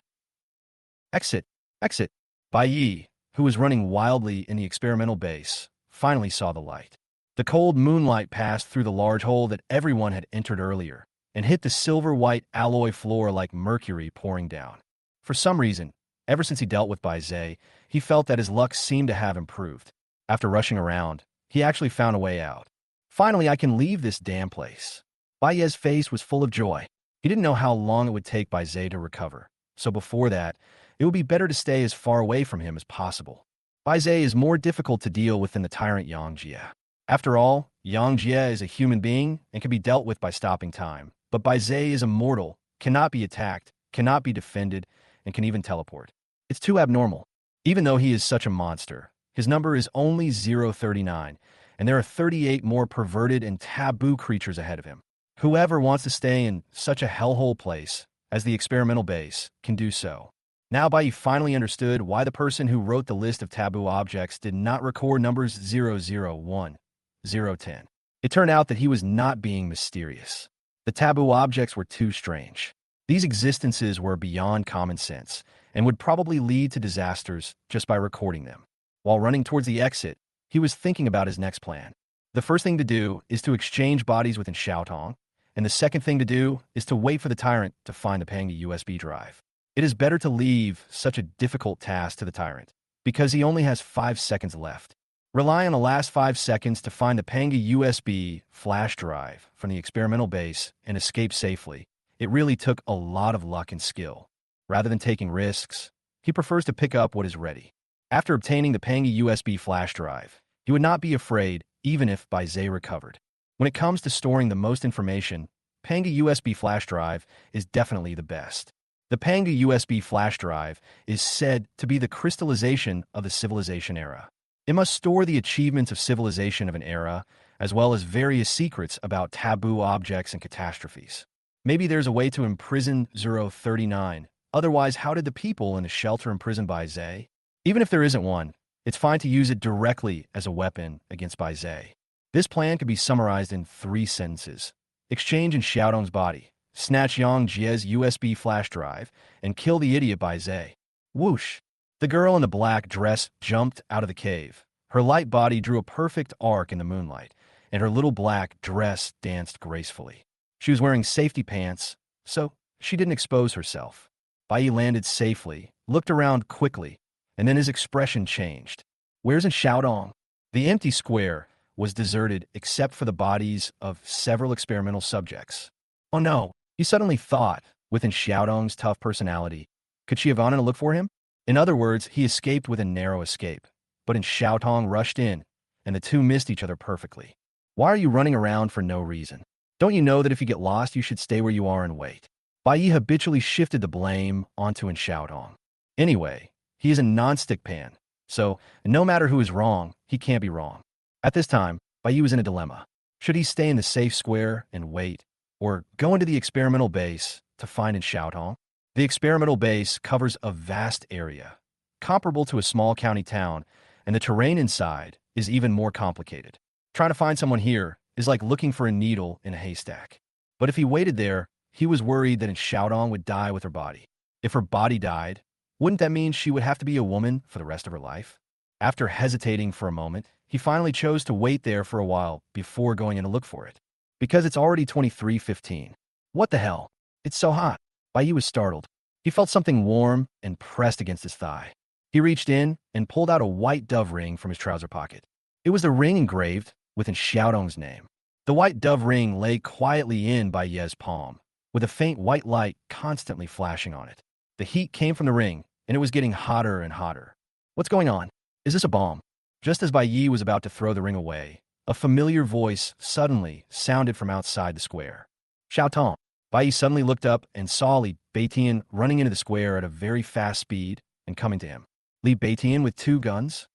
Exit. Exit. Bai Yi, who was running wildly in the experimental base, finally saw the light. The cold moonlight passed through the large hole that everyone had entered earlier and hit the silver-white alloy floor like mercury pouring down. For some reason, ever since he dealt with Bai Zhe, he felt that his luck seemed to have improved. After rushing around, he actually found a way out. "Finally, I can leave this damn place." Bai Ye's face was full of joy. He didn't know how long it would take Bai Zhe to recover, so before that, it would be better to stay as far away from him as possible. Bai Zhe is more difficult to deal with than the tyrant Yang Jie. After all, Yang Jie is a human being and can be dealt with by stopping time, but Bai Zhe is immortal, cannot be attacked, cannot be defended, and can even teleport. It's too abnormal. Even though he is such a monster, his number is only 039, and there are 38 more perverted and taboo creatures ahead of him. Whoever wants to stay in such a hellhole place as the experimental base can do so. Now Bai finally understood why the person who wrote the list of taboo objects did not record numbers 001, 010. It turned out that he was not being mysterious. The taboo objects were too strange. These existences were beyond common sense and would probably lead to disasters just by recording them. While running towards the exit, he was thinking about his next plan. The first thing to do is to exchange bodies within Shaotong, and the second thing to do is to wait for the tyrant to find the Panga USB drive. It is better to leave such a difficult task to the tyrant, because he only has 5 seconds left. Rely on the last 5 seconds to find the Panga USB flash drive from the experimental base and escape safely. It really took a lot of luck and skill. Rather than taking risks, he prefers to pick up what is ready. After obtaining the Panga USB flash drive, he would not be afraid even if Bai Zhe recovered. When it comes to storing the most information, Panga USB flash drive is definitely the best. The Panga USB flash drive is said to be the crystallization of the civilization era. It must store the achievements of civilization of an era, as well as various secrets about taboo objects and catastrophes. Maybe there's a way to imprison 039. Otherwise, how did the people in the shelter imprison Bai Zhe? Even if there isn't one, it's fine to use it directly as a weapon against Bai Zhe. This plan could be summarized in 3 sentences. Exchange in Xiaodong's body. Snatch Yang Jie's USB flash drive, and kill the idiot Bai Zhe. Whoosh! The girl in the black dress jumped out of the cave. Her light body drew a perfect arc in the moonlight, and her little black dress danced gracefully. She was wearing safety pants, so she didn't expose herself. Bai landed safely, looked around quickly, and then his expression changed. Where's in Xiaodong? The empty square was deserted except for the bodies of several experimental subjects. Oh no, he suddenly thought, within Xiaodong's tough personality, could she have gone in to look for him? In other words, he escaped with a narrow escape. But in Xiaotong rushed in, and the two missed each other perfectly. Why are you running around for no reason? Don't you know that if you get lost, you should stay where you are and wait? Bai Yi habitually shifted the blame onto in Xiaodong. Anyway, he is a non-stick pan, so no matter who is wrong, he can't be wrong. At this time, Bai Yi was in a dilemma. Should he stay in the safe square and wait, or go into the experimental base to find in Xiaotong? The experimental base covers a vast area, comparable to a small county town, and the terrain inside is even more complicated. Trying to find someone here is like looking for a needle in a haystack. But if he waited there, he was worried that in Xiaodong would die with her body. If her body died, wouldn't that mean she would have to be a woman for the rest of her life? After hesitating for a moment, he finally chose to wait there for a while before going in to look for it. Because it's already 23:15. What the hell? It's so hot. Bai Yi was startled. He felt something warm and pressed against his thigh. He reached in and pulled out a white dove ring from his trouser pocket. It was the ring engraved within Xiaodong's name. The white dove ring lay quietly in Bai Ye's palm, with a faint white light constantly flashing on it. The heat came from the ring, and it was getting hotter and hotter. What's going on? Is this a bomb? Just as Bai Yi was about to throw the ring away, a familiar voice suddenly sounded from outside the square. Xiaotong. Bai Yi suddenly looked up and saw Li Beitian running into the square at a very fast speed and coming to him. Li Beitian with 2 guns?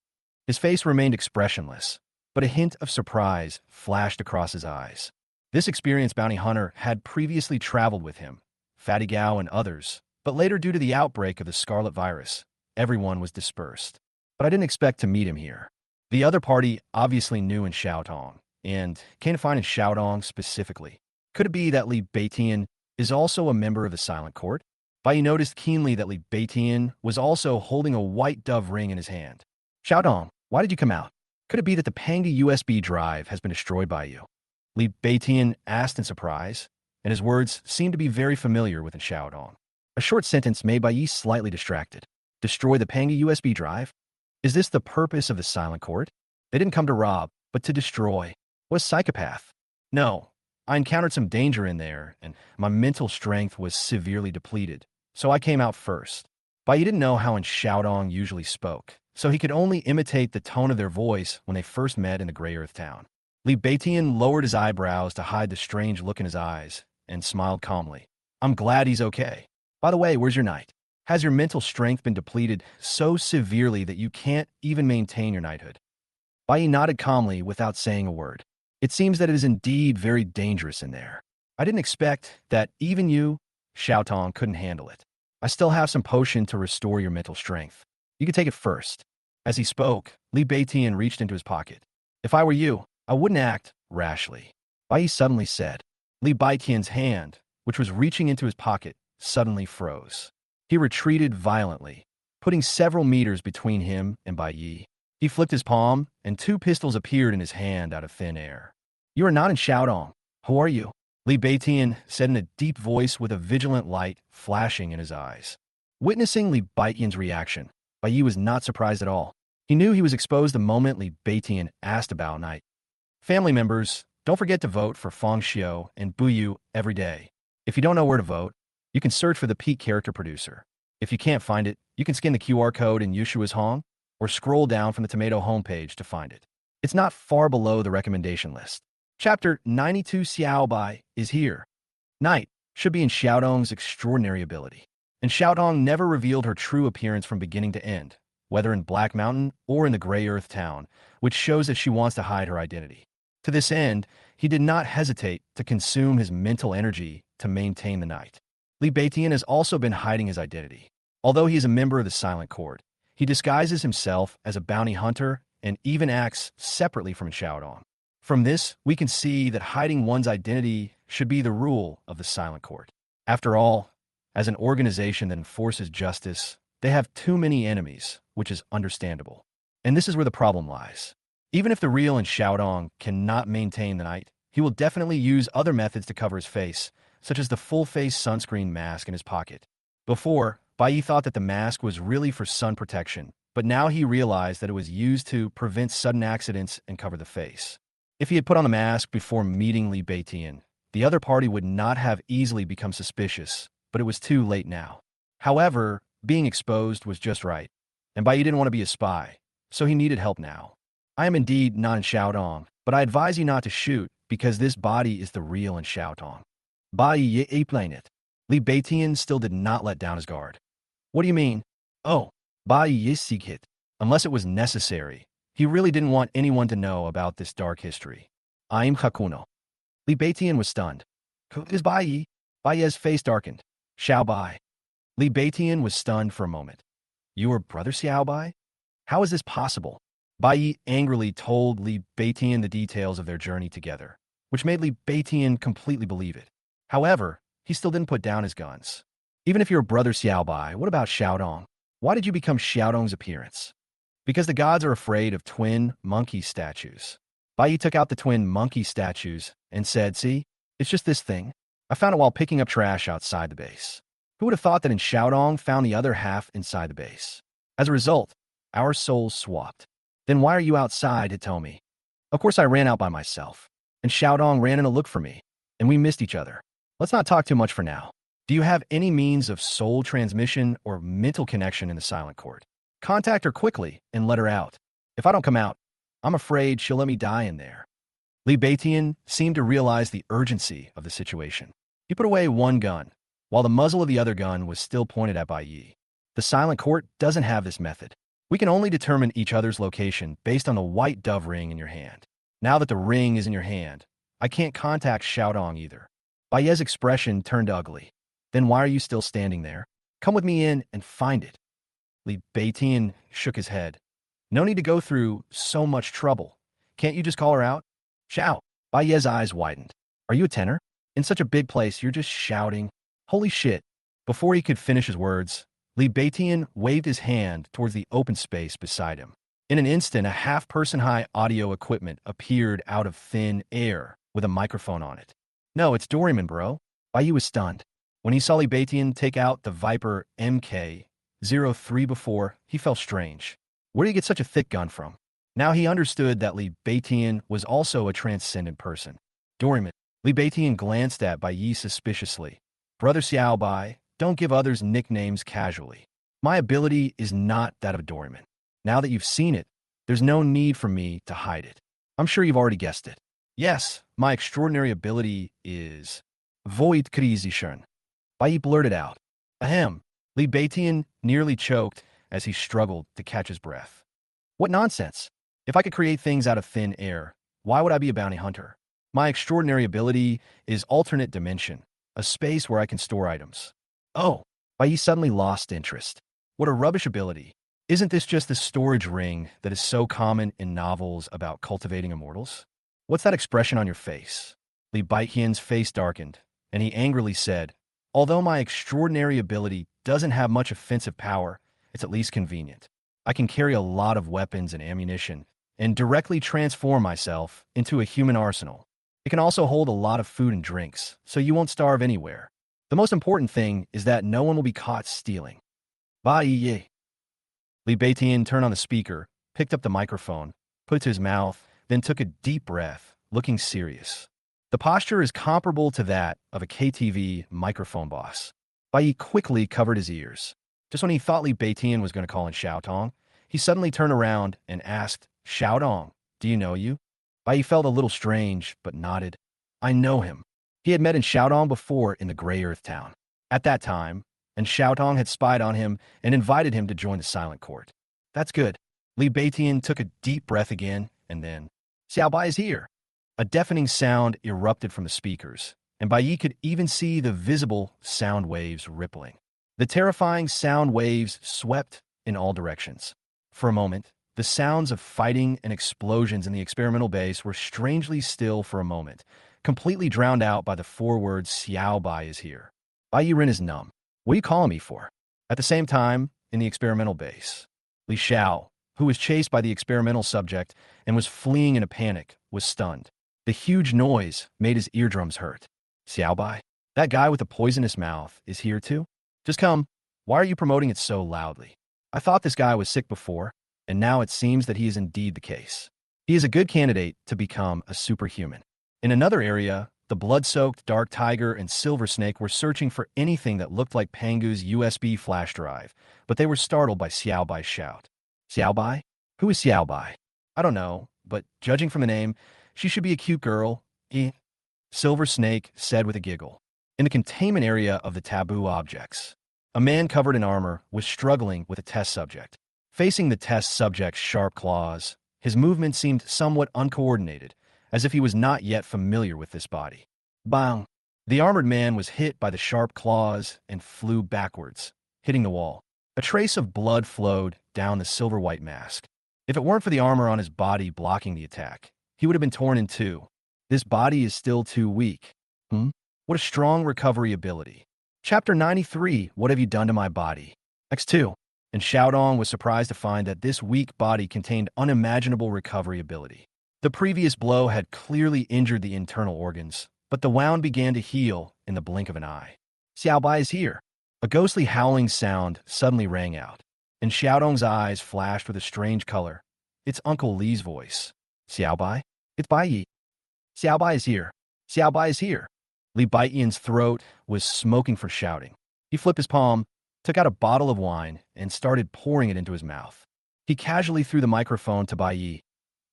His face remained expressionless, but a hint of surprise flashed across his eyes. This experienced bounty hunter had previously traveled with him, Fatty Gao and others, but later due to the outbreak of the scarlet virus, everyone was dispersed. But I didn't expect to meet him here. The other party obviously knew in Xiaotong, and came to find in Xiaodong specifically. Could it be that Li Beitian is also a member of the Silent Court? Bai Yi noticed keenly that Li Beitian was also holding a white dove ring in his hand. Xiaodong, why did you come out? Could it be that the Panga USB drive has been destroyed by you? Li Beitian asked in surprise, and his words seemed to be very familiar with Xiaodong. A short sentence made Bai Yi slightly distracted. Destroy the Panga USB drive? Is this the purpose of the Silent Court? They didn't come to rob, but to destroy. What a psychopath. No, I encountered some danger in there, and my mental strength was severely depleted, so I came out first. Bai Yi didn't know how in Xiaodong usually spoke, so he could only imitate the tone of their voice when they first met in the Grey Earth town. Li Beitian lowered his eyebrows to hide the strange look in his eyes and smiled calmly. I'm glad he's okay. By the way, where's your knight? Has your mental strength been depleted so severely that you can't even maintain your knighthood? Bai Yi nodded calmly without saying a word. It seems that it is indeed very dangerous in there. I didn't expect that even you, Xiaotong, couldn't handle it. I still have some potion to restore your mental strength. You can take it first. As he spoke, Li Beitian reached into his pocket. If I were you, I wouldn't act rashly. Bai Yi suddenly said. Li Beitian's hand, which was reaching into his pocket, suddenly froze. He retreated violently, putting several meters between him and Bai Yi. He flicked his palm, and 2 pistols appeared in his hand out of thin air. You are not in Xiaodong. Who are you? Li Beitian said in a deep voice with a vigilant light flashing in his eyes. Witnessing Li Beitian's reaction, Bai Yi was not surprised at all. He knew he was exposed the moment Li Beitian asked about Knight. Family members, don't forget to vote for Feng Xiu and Buyu every day. If you don't know where to vote, you can search for the Peak Character Producer. If you can't find it, you can scan the QR code in Yushua's Hong, or scroll down from the Tomato homepage to find it. It's not far below the recommendation list. Chapter 92 Xiaobai is here. Night should be in Xiaodong's extraordinary ability. And Xiaodong never revealed her true appearance from beginning to end, whether in Black Mountain or in the Grey Earth town, which shows that she wants to hide her identity. To this end, he did not hesitate to consume his mental energy to maintain the night. Li Beitian has also been hiding his identity. Although he is a member of the Silent Court, he disguises himself as a bounty hunter and even acts separately from Xiaodong. From this, we can see that hiding one's identity should be the rule of the Silent Court. After all, as an organization that enforces justice, they have too many enemies, which is understandable. And this is where the problem lies. Even if the real and Xiaodong cannot maintain the night, he will definitely use other methods to cover his face, such as the full-face sunscreen mask in his pocket. Before, Bai thought that the mask was really for sun protection, but now he realized that it was used to prevent sudden accidents and cover the face. If he had put on the mask before meeting Li Beitian, the other party would not have easily become suspicious, but it was too late now. However, being exposed was just right, and Bai didn't want to be a spy, so he needed help now. I am indeed not in Xiaodong, but I advise you not to shoot, because this body is the real in Xiaodong. Bai Yi playing it. Li Beitian still did not let down his guard. What do you mean? Oh, Bai Yi hit. Unless it was necessary, he really didn't want anyone to know about this dark history. I'm Hakuno. Li Beitian was stunned. Who is Bai Yi? Bai Yi's face darkened. Xiao Bai. Li Beitian was stunned for a moment. You were brother Xiao Bai? How is this possible? Bai Yi angrily told Li Beitian the details of their journey together, which made Li Beitian completely believe it. However, he still didn't put down his guns. Even if you're brother Xiao Bai, what about Xiaodong? Why did you become Xiaodong's appearance? Because the gods are afraid of twin monkey statues. Bai Yi took out the twin monkey statues and said, see, it's just this thing. I found it while picking up trash outside the base. Who would have thought that in Xiaodong found the other half inside the base? As a result, our souls swapped. Then why are you outside to tell me? Of course I ran out by myself, and Xiaodong ran in to look for me, and we missed each other. Let's not talk too much for now. Do you have any means of soul transmission or mental connection in the silent court? Contact her quickly and let her out. If I don't come out, I'm afraid she'll let me die in there. Li Beitian seemed to realize the urgency of the situation. He put away one gun, while the muzzle of the other gun was still pointed at Bai Yi. The silent court doesn't have this method. We can only determine each other's location based on the white dove ring in your hand. Now that the ring is in your hand, I can't contact Xiaodong either. Bai Yi's expression turned ugly. Then why are you still standing there? Come with me in and find it. Li Beitian shook his head. No need to go through so much trouble. Can't you just call her out? Xiao. Bai Yi's eyes widened. Are you a tenor? In such a big place, you're just shouting. Holy shit. Before he could finish his words, Li Beitian waved his hand towards the open space beside him. In an instant, a half-person-high audio equipment appeared out of thin air with a microphone on it. No, it's Doryman, bro. Bai Yi was stunned. When he saw Li Beitian take out the Viper MK-03 before, he felt strange. Where do you get such a thick gun from? Now he understood that Li Beitian was also a transcendent person. Doryman. Li Beitian glanced at Bai Yi suspiciously. Brother Xiao Bai, don't give others nicknames casually. My ability is not that of a Doryman. Now that you've seen it, there's no need for me to hide it. I'm sure you've already guessed it. Yes, my extraordinary ability is Void Kreisischen. Bai Yi blurted out. Ahem. Li Beitian nearly choked as he struggled to catch his breath. What nonsense! If I could create things out of thin air, why would I be a bounty hunter? My extraordinary ability is alternate dimension, a space where I can store items. Oh, Bai Yi suddenly lost interest. What a rubbish ability. Isn't this just the storage ring that is so common in novels about cultivating immortals? What's that expression on your face? Li Beitian's face darkened, and he angrily said, although my extraordinary ability doesn't have much offensive power, it's at least convenient. I can carry a lot of weapons and ammunition and directly transform myself into a human arsenal. It can also hold a lot of food and drinks, so you won't starve anywhere. The most important thing is that no one will be caught stealing. Bai Yi. Li Beitian turned on the speaker, picked up the microphone, put it to his mouth, then took a deep breath, looking serious. The posture is comparable to that of a KTV microphone boss. Bai Yi quickly covered his ears. Just when he thought Li Beitian was going to call in Xiaodong, he suddenly turned around and asked, Xiaodong, do you know you? Bai Yi felt a little strange, but nodded. I know him. He had met in Xiaodong before in the Grey Earth town. At that time, and Xiaodong had spied on him and invited him to join the silent court. That's good. Li Beitian took a deep breath again, and then, Xiao Bai is here. A deafening sound erupted from the speakers, and Bai Yi could even see the visible sound waves rippling. The terrifying sound waves swept in all directions. For a moment, the sounds of fighting and explosions in the experimental base were strangely still for a moment, completely drowned out by the four words Xiao Bai is here. Bai Yi is numb. What are you calling me for? At the same time, in the experimental base, Li Xiao, who was chased by the experimental subject and was fleeing in a panic, was stunned. The huge noise made his eardrums hurt. Xiaobai, that guy with the poisonous mouth, is here too? Just come. Why are you promoting it so loudly? I thought this guy was sick before, and now it seems that he is indeed the case. He is a good candidate to become a superhuman. In another area, the blood-soaked Dark Tiger and Silver Snake were searching for anything that looked like Pangu's USB flash drive, but they were startled by Xiaobai's shout. Xiaobai? Who is Xiaobai? I don't know, but judging from the name, she should be a cute girl. Silver Snake said with a giggle. In the containment area of the taboo objects, a man covered in armor was struggling with a test subject. Facing the test subject's sharp claws, his movement seemed somewhat uncoordinated, as if he was not yet familiar with this body. Bang! The armored man was hit by the sharp claws and flew backwards, hitting the wall. A trace of blood flowed down the silver-white mask. If it weren't for the armor on his body blocking the attack, he would have been torn in two. This body is still too weak. What a strong recovery ability. Chapter 93, What Have You Done to My Body? X2. And Xiaodong was surprised to find that this weak body contained unimaginable recovery ability. The previous blow had clearly injured the internal organs, but the wound began to heal in the blink of an eye. Xiaobai is here. A ghostly howling sound suddenly rang out, and Xiaodong's eyes flashed with a strange color. It's Uncle Li's voice. Xiaobai? It's Bai Yi. Xiaobai is here. Xiaobai is here. Li Baiyan's throat was smoking for shouting. He flipped his palm, took out a bottle of wine, and started pouring it into his mouth. He casually threw the microphone to Bai Yi.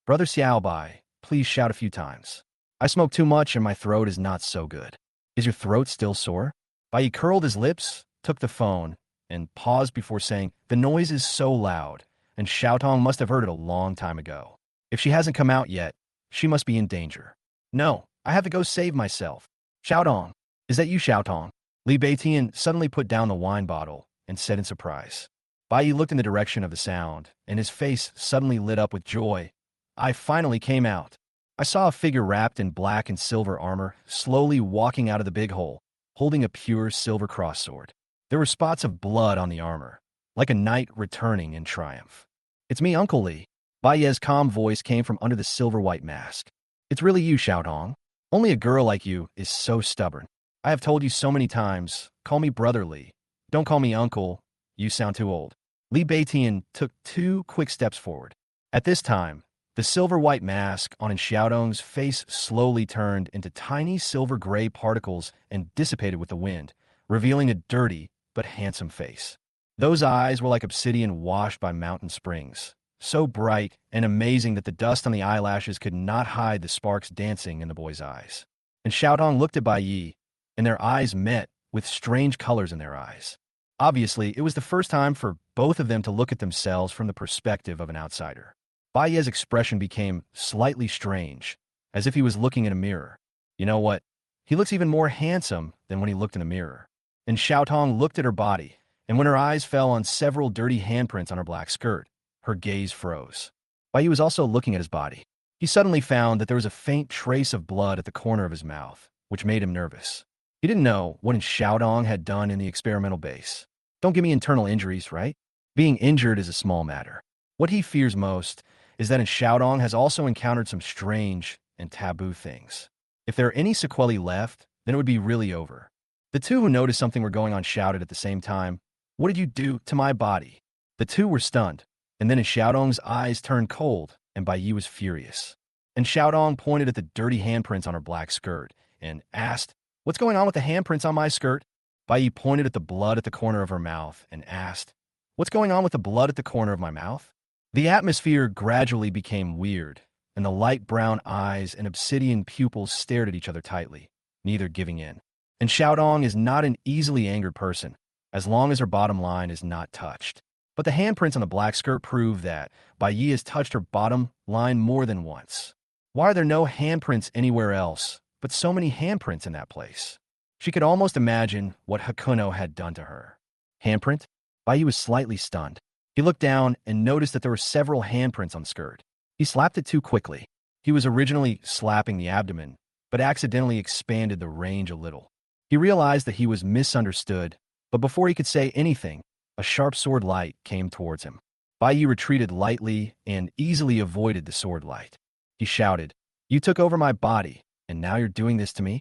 Brother Xiaobai, please shout a few times. I smoke too much and my throat is not so good. Is your throat still sore? Bai Yi curled his lips, took the phone, and paused before saying, the noise is so loud, and Xiaotong must have heard it a long time ago. If she hasn't come out yet, she must be in danger. No, I have to go save myself. Xiaodong, is that you, Xiaotong? Li Beitian suddenly put down the wine bottle and said in surprise. Bai Yi looked in the direction of the sound, and his face suddenly lit up with joy. I finally came out. I saw a figure wrapped in black and silver armor, slowly walking out of the big hole, holding a pure silver cross sword. There were spots of blood on the armor, like a knight returning in triumph. It's me, Uncle Li. Bai Yi's calm voice came from under the silver-white mask. It's really you, Xiaodong. Only a girl like you is so stubborn. I have told you so many times, call me Brother Li. Don't call me Uncle. You sound too old. Li Beitian took 2 quick steps forward. At this time, the silver-white mask on Xiaodong's face slowly turned into tiny silver-gray particles and dissipated with the wind, revealing a dirty but handsome face. Those eyes were like obsidian washed by mountain springs, so bright and amazing that the dust on the eyelashes could not hide the sparks dancing in the boy's eyes. And Xiaodong looked at Bai Yi, and their eyes met with strange colors in their eyes. Obviously, it was the first time for both of them to look at themselves from the perspective of an outsider. Bai Yi's expression became slightly strange, as if he was looking in a mirror. You know what? He looks even more handsome than when he looked in the mirror. And Xiaotong looked at her body, and when her eyes fell on several dirty handprints on her black skirt, her gaze froze. Bai Yi was also looking at his body. He suddenly found that there was a faint trace of blood at the corner of his mouth, which made him nervous. He didn't know what Xiaodong had done in the experimental base. Don't give me internal injuries, right? Being injured is a small matter. What he fears most is that Xiaodong has also encountered some strange and taboo things. If there are any sequelae left, then it would be really over. The two who noticed something were going on shouted at the same time, "What did you do to my body?" The two were stunned, and then Xiaodong's eyes turned cold, and Bai Yi was furious. And Xiaodong pointed at the dirty handprints on her black skirt and asked, "What's going on with the handprints on my skirt?" Bai Yi pointed at the blood at the corner of her mouth and asked, "What's going on with the blood at the corner of my mouth?" The atmosphere gradually became weird, and the light brown eyes and obsidian pupils stared at each other tightly, neither giving in. And Xiaodong is not an easily angered person, as long as her bottom line is not touched. But the handprints on the black skirt prove that Bai Yi has touched her bottom line more than once. Why are there no handprints anywhere else, but so many handprints in that place? She could almost imagine what Hakuno had done to her. Handprint? Bai Yi was slightly stunned. He looked down and noticed that there were several handprints on the skirt. He slapped it too quickly. He was originally slapping the abdomen, but accidentally expanded the range a little. He realized that he was misunderstood, but before he could say anything, a sharp sword light came towards him. Bai Yi retreated lightly and easily avoided the sword light. He shouted, You took over my body, and now you're doing this to me?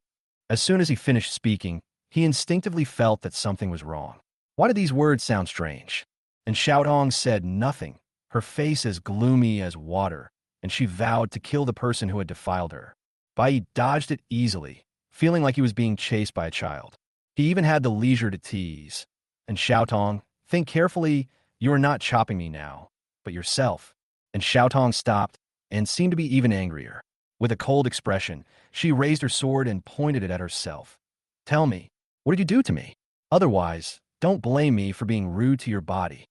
As soon as he finished speaking, he instinctively felt that something was wrong. Why did these words sound strange? And Xiaodong said nothing, her face as gloomy as water, and she vowed to kill the person who had defiled her. Bai dodged it easily, feeling like he was being chased by a child. He even had the leisure to tease. And Xiaotong, think carefully, you are not chopping me now, but yourself. And Xiaotong stopped and seemed to be even angrier. With a cold expression, she raised her sword and pointed it at herself. Tell me, what did you do to me? Otherwise, don't blame me for being rude to your body.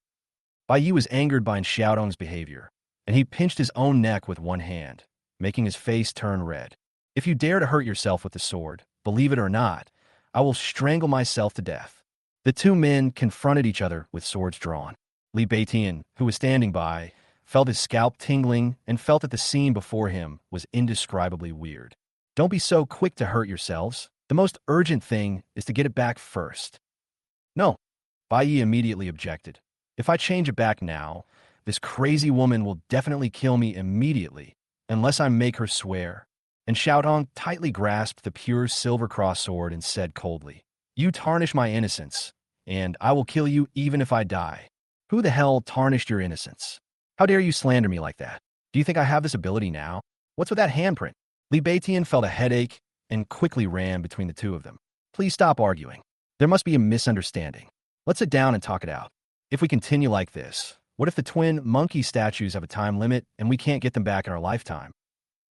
Bai Yi was angered by Xiaodong's behavior, and he pinched his own neck with one hand, making his face turn red. If you dare to hurt yourself with the sword, believe it or not, I will strangle myself to death. The two men confronted each other with swords drawn. Li Beitian, who was standing by, felt his scalp tingling and felt that the scene before him was indescribably weird. Don't be so quick to hurt yourselves. The most urgent thing is to get it back first. No, Bai Yi immediately objected. If I change it back now, this crazy woman will definitely kill me immediately, unless I make her swear. And Xiaodong tightly grasped the pure silver cross sword and said coldly, You tarnish my innocence, and I will kill you even if I die. Who the hell tarnished your innocence? How dare you slander me like that? Do you think I have this ability now? What's with that handprint? Li Beitian felt a headache and quickly ran between the two of them. Please stop arguing. There must be a misunderstanding. Let's sit down and talk it out. If we continue like this, what if the twin monkey statues have a time limit and we can't get them back in our lifetime?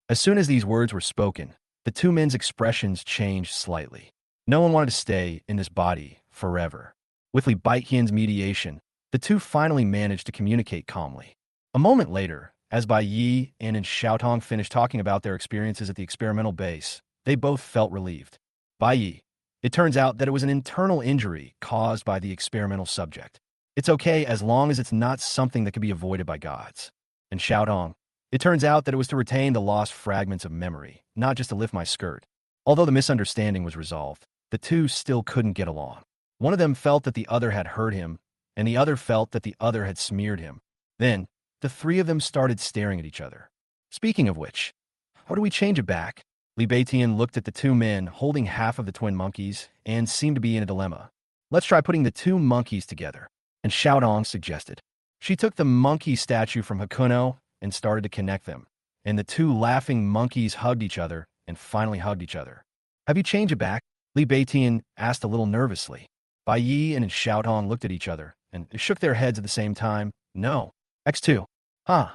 As soon as these words were spoken, the two men's expressions changed slightly. No one wanted to stay in this body forever. With Li Baiqian's mediation, the two finally managed to communicate calmly. A moment later, as Bai Yi and Xiaotong finished talking about their experiences at the experimental base, they both felt relieved. Bai Yi, it turns out that it was an internal injury caused by the experimental subject. It's okay as long as it's not something that can be avoided by gods. And Xiaodong, it turns out that it was to retain the lost fragments of memory, not just to lift my skirt. Although the misunderstanding was resolved, the two still couldn't get along. One of them felt that the other had hurt him, and the other felt that the other had smeared him. Then, the three of them started staring at each other. Speaking of which, how do we change it back? Li Beitian looked at the two men holding half of the twin monkeys and seemed to be in a dilemma. Let's try putting the two monkeys together. And Xiaodong suggested. She took the monkey statue from Hakuno and started to connect them, and the two laughing monkeys hugged each other and finally hugged each other. Have you changed it back? Li Beitian asked a little nervously. Bai Yi and Xiaodong looked at each other and shook their heads at the same time. No. X2. Huh.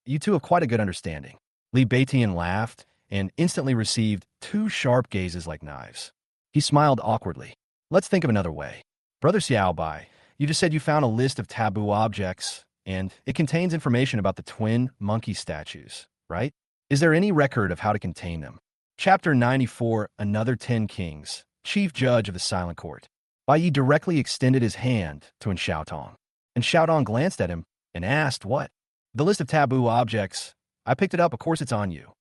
You two have quite a good understanding. Li Beitian laughed and instantly received two sharp gazes like knives. He smiled awkwardly. Let's think of another way. Brother Xiaobai, you just said you found a list of taboo objects, and it contains information about the twin monkey statues, right? Is there any record of how to contain them? Chapter 94, Another 10 Kings, Chief Judge of the Silent Court. Bai Yi directly extended his hand to Xiaotong, and Xiaotong glanced at him and asked, What? The list of taboo objects. I picked it up, of course it's on you.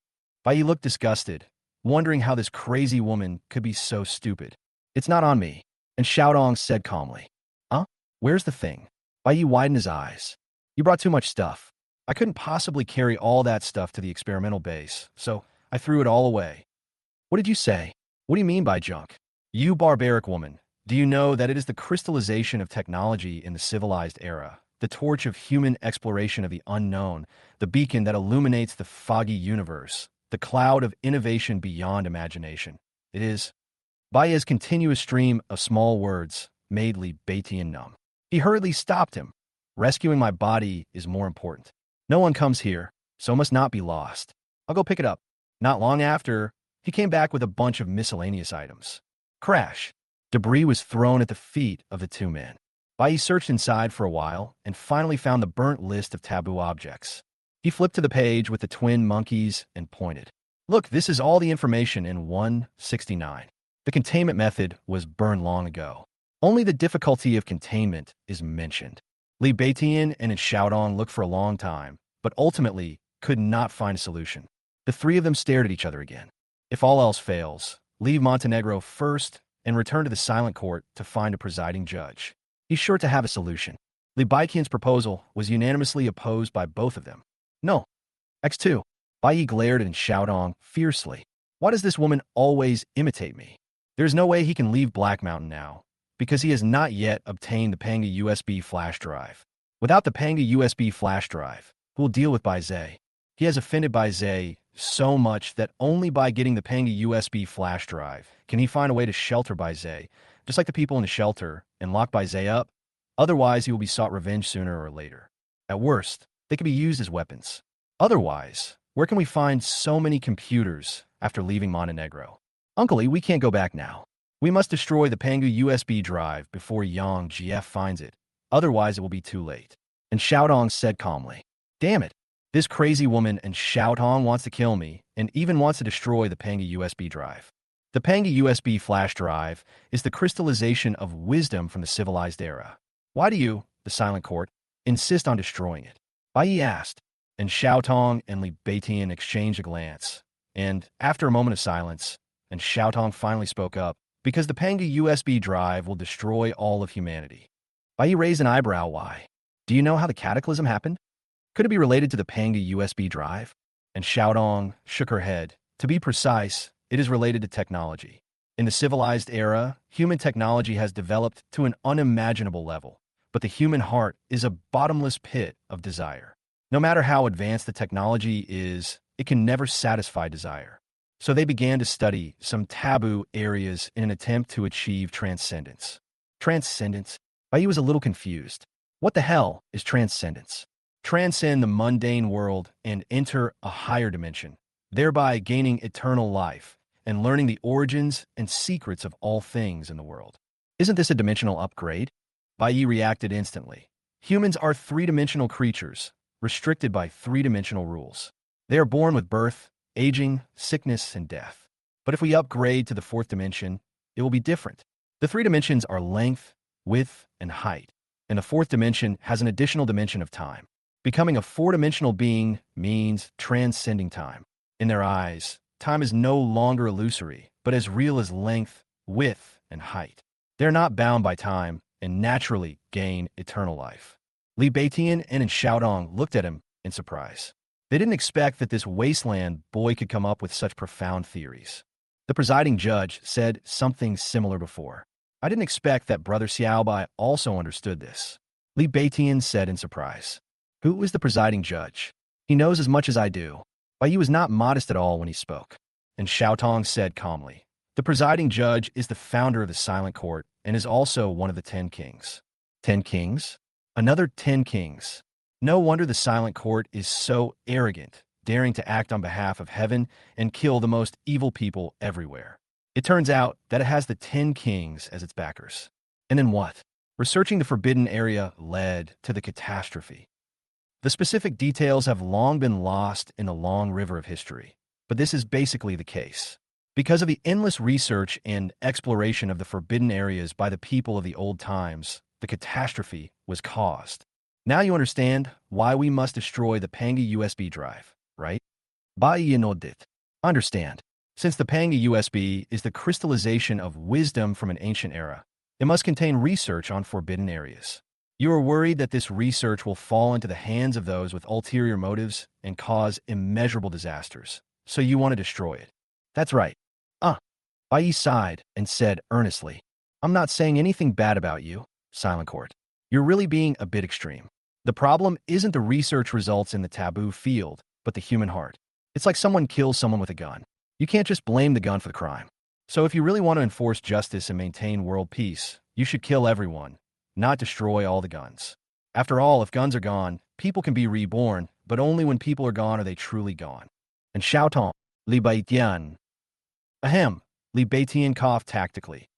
Bai Yi looked disgusted, wondering how this crazy woman could be so stupid. It's not on me, and Xiaodong said calmly. Huh? Where's the thing? Bai Yi widened his eyes. You brought too much stuff. I couldn't possibly carry all that stuff to the experimental base, so I threw it all away. What did you say? What do you mean by junk? You barbaric woman, do you know that it is the crystallization of technology in the civilized era, the torch of human exploration of the unknown, the beacon that illuminates the foggy universe, the cloud of innovation beyond imagination? It is. Bai Yi's continuous stream of small words made Li Beitian numb. He hurriedly stopped him. Rescuing my body is more important. No one comes here, so must not be lost. I'll go pick it up. Not long after, he came back with a bunch of miscellaneous items. Crash. Debris was thrown at the feet of the two men. Bai Yi searched inside for a while and finally found the burnt list of taboo objects. He flipped to the page with the twin monkeys and pointed. Look, this is all the information in 169. The containment method was burned long ago. Only the difficulty of containment is mentioned. Li Beitian and Xiaodong looked for a long time, but ultimately could not find a solution. The three of them stared at each other again. If all else fails, leave Montenegro first and return to the Silent Court to find a presiding judge. He's sure to have a solution. Li Baiqian's proposal was unanimously opposed by both of them. No. X2. Bai Yi glared at Xiaodong fiercely. Why does this woman always imitate me? There's no way he can leave Black Mountain now, because he has not yet obtained the Panga USB flash drive. Without the Panga USB flash drive, who will deal with Bai Zhe? He has offended Bai Zhe so much that only by getting the Panga USB flash drive can he find a way to shelter Bai Zhe, just like the people in the shelter, and lock Bai Zhe up. Otherwise, he will be sought revenge sooner or later. At worst, they can be used as weapons. Otherwise, where can we find so many computers after leaving Montenegro? Uncle, we can't go back now. We must destroy the Panga USB drive before Yang GF finds it. Otherwise, it will be too late. And Xiaodong said calmly, Damn it. This crazy woman and Xiaodong wants to kill me and even wants to destroy the Panga USB drive. The Panga USB flash drive is the crystallization of wisdom from the civilized era. Why do you, the silent court, insist on destroying it? Bai Yi asked, and Xiaotong and Li Beitian exchanged a glance. And, after a moment of silence, and Xiaotong finally spoke up, because the Panga USB drive will destroy all of humanity. Bai Yi raised an eyebrow. Why? Do you know how the cataclysm happened? Could it be related to the Panga USB drive? And Xiaodong shook her head. To be precise, it is related to technology. In the civilized era, human technology has developed to an unimaginable level, but the human heart is a bottomless pit of desire. No matter how advanced the technology is, it can never satisfy desire. So they began to study some taboo areas in an attempt to achieve transcendence. Transcendence? Bai Yi was a little confused. What the hell is transcendence? Transcend the mundane world and enter a higher dimension, thereby gaining eternal life and learning the origins and secrets of all things in the world. Isn't this a dimensional upgrade? Bai Yi reacted instantly. Humans are three-dimensional creatures, restricted by three-dimensional rules. They are born with birth, aging, sickness, and death. But if we upgrade to the fourth dimension, it will be different. The three dimensions are length, width, and height, and the fourth dimension has an additional dimension of time. Becoming a four-dimensional being means transcending time. In their eyes, time is no longer illusory, but as real as length, width, and height. They are not bound by time and naturally gain eternal life. Li Beitian and Xiaodong looked at him in surprise. They didn't expect that this wasteland boy could come up with such profound theories. The presiding judge said something similar before. I didn't expect that Brother Xiaobai also understood this. Li Beitian said in surprise. Who is the presiding judge? He knows as much as I do. Bai Yi was not modest at all when he spoke. And Xiaotong said calmly, the presiding judge is the founder of the Silent Court and is also one of the 10 kings. 10 kings? Another 10 kings. No wonder the Silent Court is so arrogant, daring to act on behalf of heaven and kill the most evil people everywhere. It turns out that it has the 10 kings as its backers. And then what? Researching the forbidden area led to the catastrophe. The specific details have long been lost in the long river of history, but this is basically the case. Because of the endless research and exploration of the forbidden areas by the people of the old times, the catastrophe was caused. Now you understand why we must destroy the Panga USB drive, right? Bai Yi nodded. Understand. Since the Panga USB is the crystallization of wisdom from an ancient era, it must contain research on forbidden areas. You are worried that this research will fall into the hands of those with ulterior motives and cause immeasurable disasters, so you want to destroy it. That's right. Bai Yi sighed and said earnestly, I'm not saying anything bad about you, Silent Court. You're really being a bit extreme. The problem isn't the research results in the taboo field, but the human heart. It's like someone kills someone with a gun. You can't just blame the gun for the crime. So if you really want to enforce justice and maintain world peace, you should kill everyone, not destroy all the guns. After all, if guns are gone, people can be reborn, but only when people are gone are they truly gone. And Xiaotong, Li Beitian. Ahem, Li Beitian coughed tactically.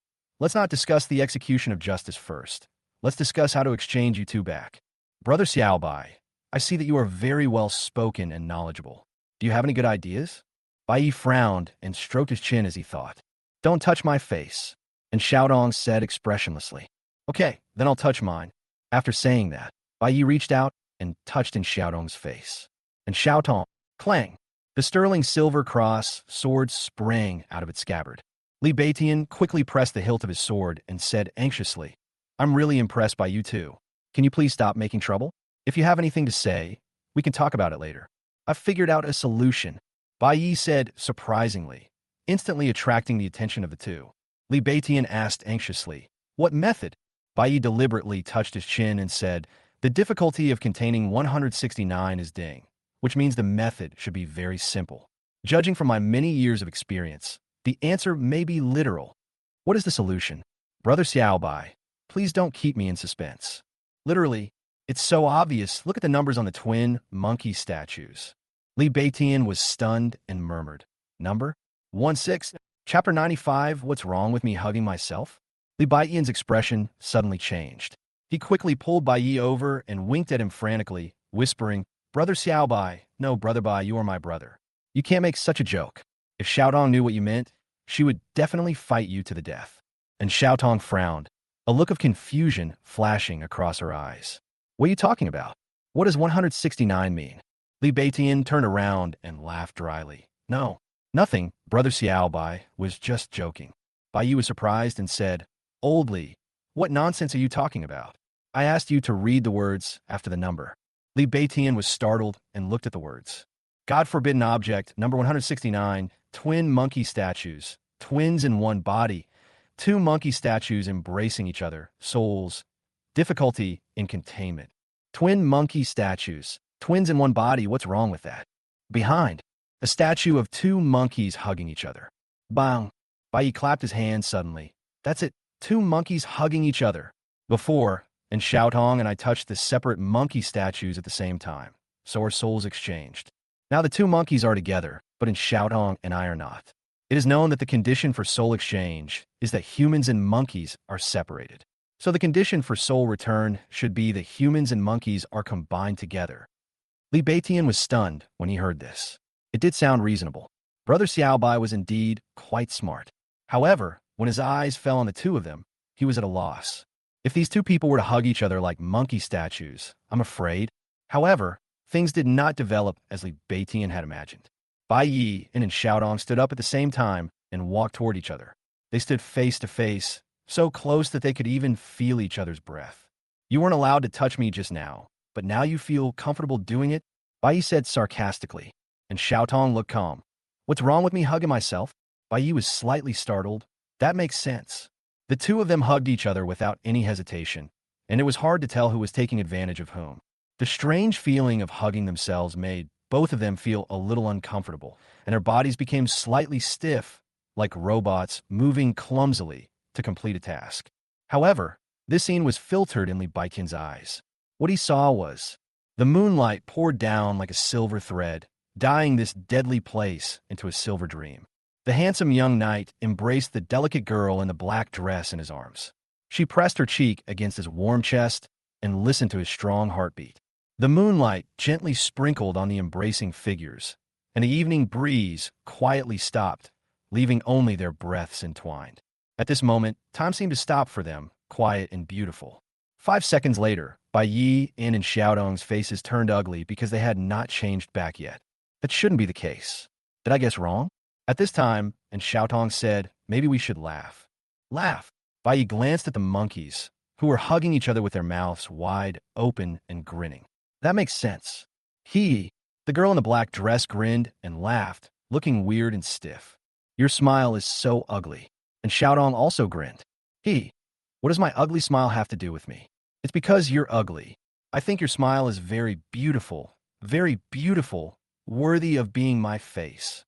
Let's not discuss the execution of justice first. Let's discuss how to exchange you two back. Brother Xiaobai, I see that you are very well spoken and knowledgeable. Do you have any good ideas? Bai Yi frowned and stroked his chin as he thought. Don't touch my face. And Xiaodong said expressionlessly. Okay, then I'll touch mine. After saying that, Bai Yi reached out and touched in Xiaodong's face. And Xiaotong, clang! The sterling silver cross sword sprang out of its scabbard. Li Beitian quickly pressed the hilt of his sword and said anxiously, I'm really impressed by you two. Can you please stop making trouble? If you have anything to say, we can talk about it later. I've figured out a solution, Bai Yi said surprisingly, instantly attracting the attention of the two. Li Beitian asked anxiously, "What method?" Bai Yi deliberately touched his chin and said, "The difficulty of containing 169 is ding, which means the method should be very simple. Judging from my many years of experience, the answer may be literal." "What is the solution?" "Brother Xiaobai, please don't keep me in suspense." "Literally, it's so obvious. Look at the numbers on the twin monkey statues." Li Beitian was stunned and murmured, "Number? 16, Chapter 95, what's wrong with me hugging myself?" Li Beitian's expression suddenly changed. He quickly pulled Bai Yi over and winked at him frantically, whispering, "Brother Xiaobai, no, Brother Bai, you are my brother. You can't make such a joke. If Xiaotong knew what you meant, she would definitely fight you to the death." And Xiaotong frowned, a look of confusion flashing across her eyes. "What are you talking about? What does 169 mean?" Li Beitian turned around and laughed dryly. "No, nothing, Brother Xiaobai was just joking." Bai Yi was surprised and said, "Old Li, what nonsense are you talking about? I asked you to read the words after the number." Li Beitian was startled and looked at the words. "God forbidden object, number 169, twin monkey statues, twins in one body, two monkey statues embracing each other, souls, difficulty in containment. Twin monkey statues, twins in one body, what's wrong with that?" Behind, a statue of two monkeys hugging each other. Bang! Bai Yi clapped his hands suddenly. "That's it, two monkeys hugging each other." Before, and Xiaotong and I touched the separate monkey statues at the same time, so our souls exchanged. Now the two monkeys are together, but in Xiaotong and I are not. It is known that the condition for soul exchange is that humans and monkeys are separated. So the condition for soul return should be that humans and monkeys are combined together. Li Beitian was stunned when he heard this. It did sound reasonable. Brother Xiaobai was indeed quite smart. However, when his eyes fell on the two of them, he was at a loss. If these two people were to hug each other like monkey statues, I'm afraid. However, things did not develop as Li Beitian had imagined. Bai Yi and Xiaotong stood up at the same time and walked toward each other. They stood face to face, so close that they could even feel each other's breath. "You weren't allowed to touch me just now, but now you feel comfortable doing it?" Bai Yi said sarcastically, and Xiaotong looked calm. "What's wrong with me hugging myself?" Bai Yi was slightly startled. That makes sense. The two of them hugged each other without any hesitation, and it was hard to tell who was taking advantage of whom. The strange feeling of hugging themselves made both of them feel a little uncomfortable, and their bodies became slightly stiff, like robots moving clumsily to complete a task. However, this scene was filtered in Li Baitian's eyes. What he saw was the moonlight poured down like a silver thread, dyeing this deadly place into a silver dream. The handsome young knight embraced the delicate girl in the black dress in his arms. She pressed her cheek against his warm chest and listened to his strong heartbeat. The moonlight gently sprinkled on the embracing figures, and the evening breeze quietly stopped, leaving only their breaths entwined. At this moment, time seemed to stop for them, quiet and beautiful. 5 seconds later, Bai Yi and Xiaotong's faces turned ugly because they had not changed back yet. That shouldn't be the case. Did I guess wrong? At this time, and Xiaotong said, "Maybe we should laugh." "Laugh?" Bai Yi glanced at the monkeys, who were hugging each other with their mouths wide open and grinning. "That makes sense." The girl in the black dress grinned and laughed, looking weird and stiff. "Your smile is so ugly." And Xiaotong also grinned. "What does my ugly smile have to do with me?" "It's because you're ugly. I think your smile is very beautiful, worthy of being my face."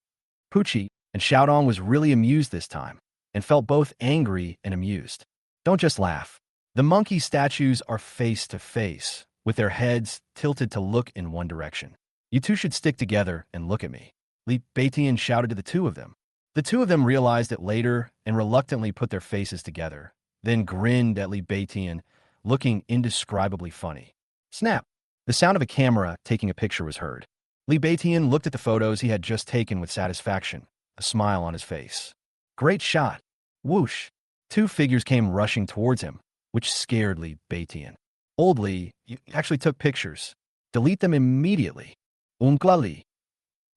Pucci, and Xiaotong was really amused this time, and felt both angry and amused. "Don't just laugh. The monkey statues are face to face, with their heads tilted to look in one direction. You two should stick together and look at me." Li Beitian shouted to the two of them. The two of them realized it later and reluctantly put their faces together, then grinned at Li Beitian, looking indescribably funny. Snap! The sound of a camera taking a picture was heard. Li Beitian looked at the photos he had just taken with satisfaction, a smile on his face. "Great shot." Whoosh! Two figures came rushing towards him, which scared Li Beitian. "Old Li, you actually took pictures. Delete them immediately." "Unkla Li."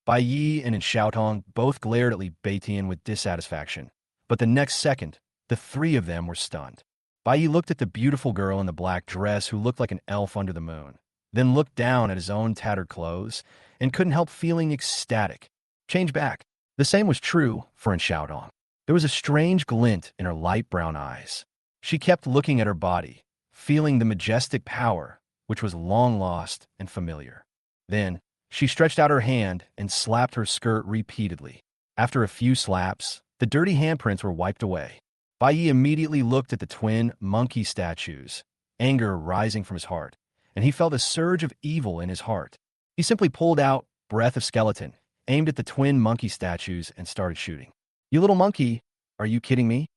Bai Yi and Xiaotong both glared at Li Beitian with dissatisfaction, but the next second, the three of them were stunned. Bai Yi looked at the beautiful girl in the black dress who looked like an elf under the moon. then looked down at his own tattered clothes and couldn't help feeling ecstatic. Change back. The same was true for Xiaodong. There was a strange glint in her light brown eyes. She kept looking at her body, feeling the majestic power, which was long lost and familiar. Then, she stretched out her hand and slapped her skirt repeatedly. After a few slaps, the dirty handprints were wiped away. Bai Yi immediately looked at the twin monkey statues, anger rising from his heart, and he felt a surge of evil in his heart. He simply pulled out Breath of Skeleton, aimed at the twin monkey statues, and started shooting. You little monkey, are you kidding me?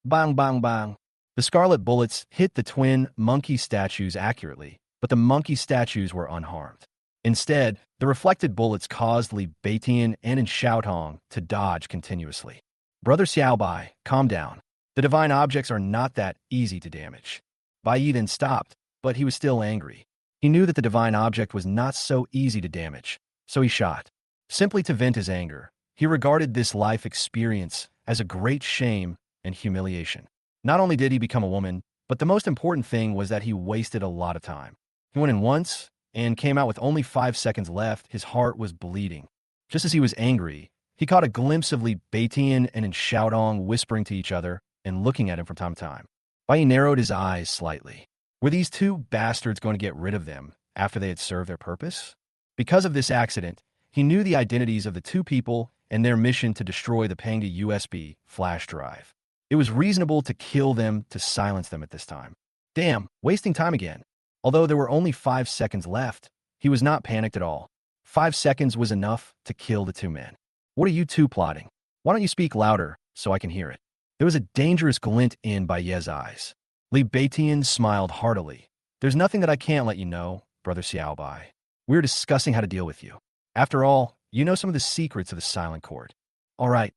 Bang, bang, bang. The scarlet bullets hit the twin monkey statues accurately, but the monkey statues were unharmed. Instead, the reflected bullets caused Li Beitian and Xiaotong to dodge continuously. Brother Xiaobai, calm down. The divine objects are not that easy to damage. Bai Yi then stopped, but he was still angry. He knew that the divine object was not so easy to damage, so he shot. Simply to vent his anger, he regarded this life experience as a great shame and humiliation. Not only did he become a woman, but the most important thing was that he wasted a lot of time. He went in once and came out with only 5 seconds left. His heart was bleeding. Just as he was angry, he caught a glimpse of Li Beitian and Xiaodong whispering to each other and looking at him from time to time. Bai Yi narrowed his eyes slightly. Were these two bastards going to get rid of them after they had served their purpose? Because of this accident, he knew the identities of the two people and their mission to destroy the Pangda USB flash drive. It was reasonable to kill them to silence them at this time. Damn, wasting time again. Although there were only 5 seconds left, he was not panicked at all. 5 seconds was enough to kill the two men. What are you two plotting? Why don't you speak louder so I can hear it? There was a dangerous glint in Bai Ye's eyes. Li Beitian smiled heartily. There's nothing that I can't let you know, Brother Xiaobai. We're discussing how to deal with you. After all, you know some of the secrets of the Silent Court. All right,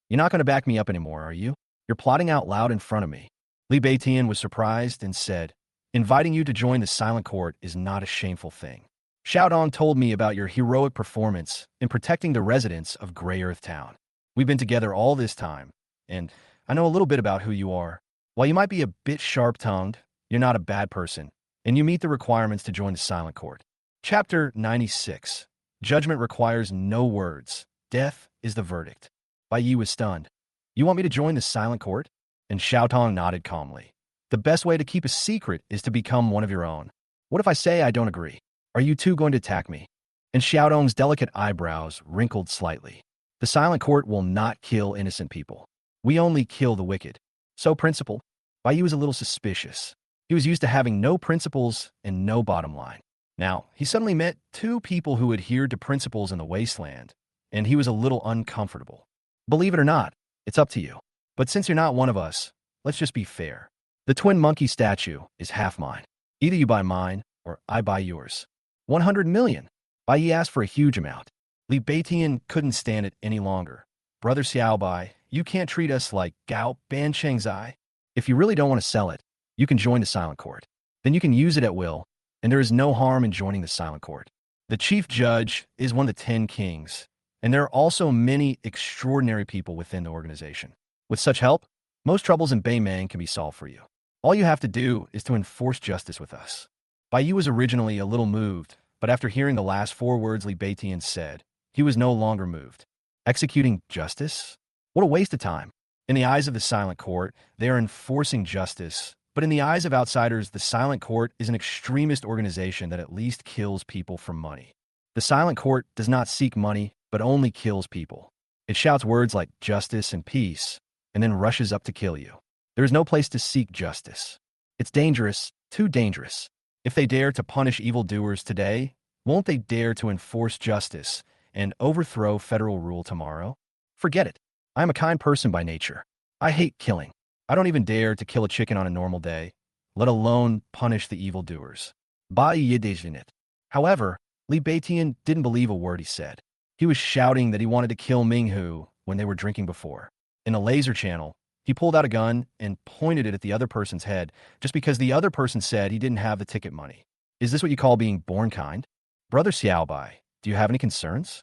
you're not going to back me up anymore, are you? You're plotting out loud in front of me. Li Beitian was surprised and said, inviting you to join the Silent Court is not a shameful thing. Xiaodong told me about your heroic performance in protecting the residents of Grey Earth Town. We've been together all this time, and I know a little bit about who you are. While you might be a bit sharp-tongued, you're not a bad person, and you meet the requirements to join the Silent Court. Chapter 96. Judgment requires no words. Death is the verdict. Bai Yi was stunned. You want me to join the Silent Court? And Xiaotong nodded calmly. The best way to keep a secret is to become one of your own. What if I say I don't agree? Are you two going to attack me? And Xiaodong's delicate eyebrows wrinkled slightly. The Silent Court will not kill innocent people. We only kill the wicked. So principle. Bai Yi was a little suspicious. He was used to having no principles and no bottom line. Now, he suddenly met two people who adhered to principles in the wasteland, and he was a little uncomfortable. Believe it or not, it's up to you. But since you're not one of us, let's just be fair. The twin monkey statue is half mine. Either you buy mine, or I buy yours. 100 million. Bai Yi asked for a huge amount. Li Beitian couldn't stand it any longer. Brother Xiaobai, you can't treat us like Gao Ban Chengzai. If you really don't want to sell it, you can join the Silent Court. Then you can use it at will, and there is no harm in joining the Silent Court. The chief judge is one of the 10 kings, and there are also many extraordinary people within the organization. With such help, most troubles in Beimang can be solved for you. All you have to do is to enforce justice with us. Bai Yi was originally a little moved, but after hearing the last 4 words Li Beitian said, he was no longer moved. Executing justice? What a waste of time. In the eyes of the Silent Court, they are enforcing justice, but in the eyes of outsiders, the Silent Court is an extremist organization that at least kills people for money. The Silent Court does not seek money, but only kills people. It shouts words like justice and peace, and then rushes up to kill you. There is no place to seek justice. It's dangerous, too dangerous. If they dare to punish evildoers today, won't they dare to enforce justice and overthrow federal rule tomorrow? Forget it. I am a kind person by nature. I hate killing. I don't even dare to kill a chicken on a normal day, let alone punish the evildoers. Bai Yi did it. However, Li Beitian didn't believe a word he said. He was shouting that he wanted to kill Minghu when they were drinking before. In a laser channel, he pulled out a gun and pointed it at the other person's head just because the other person said he didn't have the ticket money. Is this what you call being born kind? Brother Xiaobai, do you have any concerns?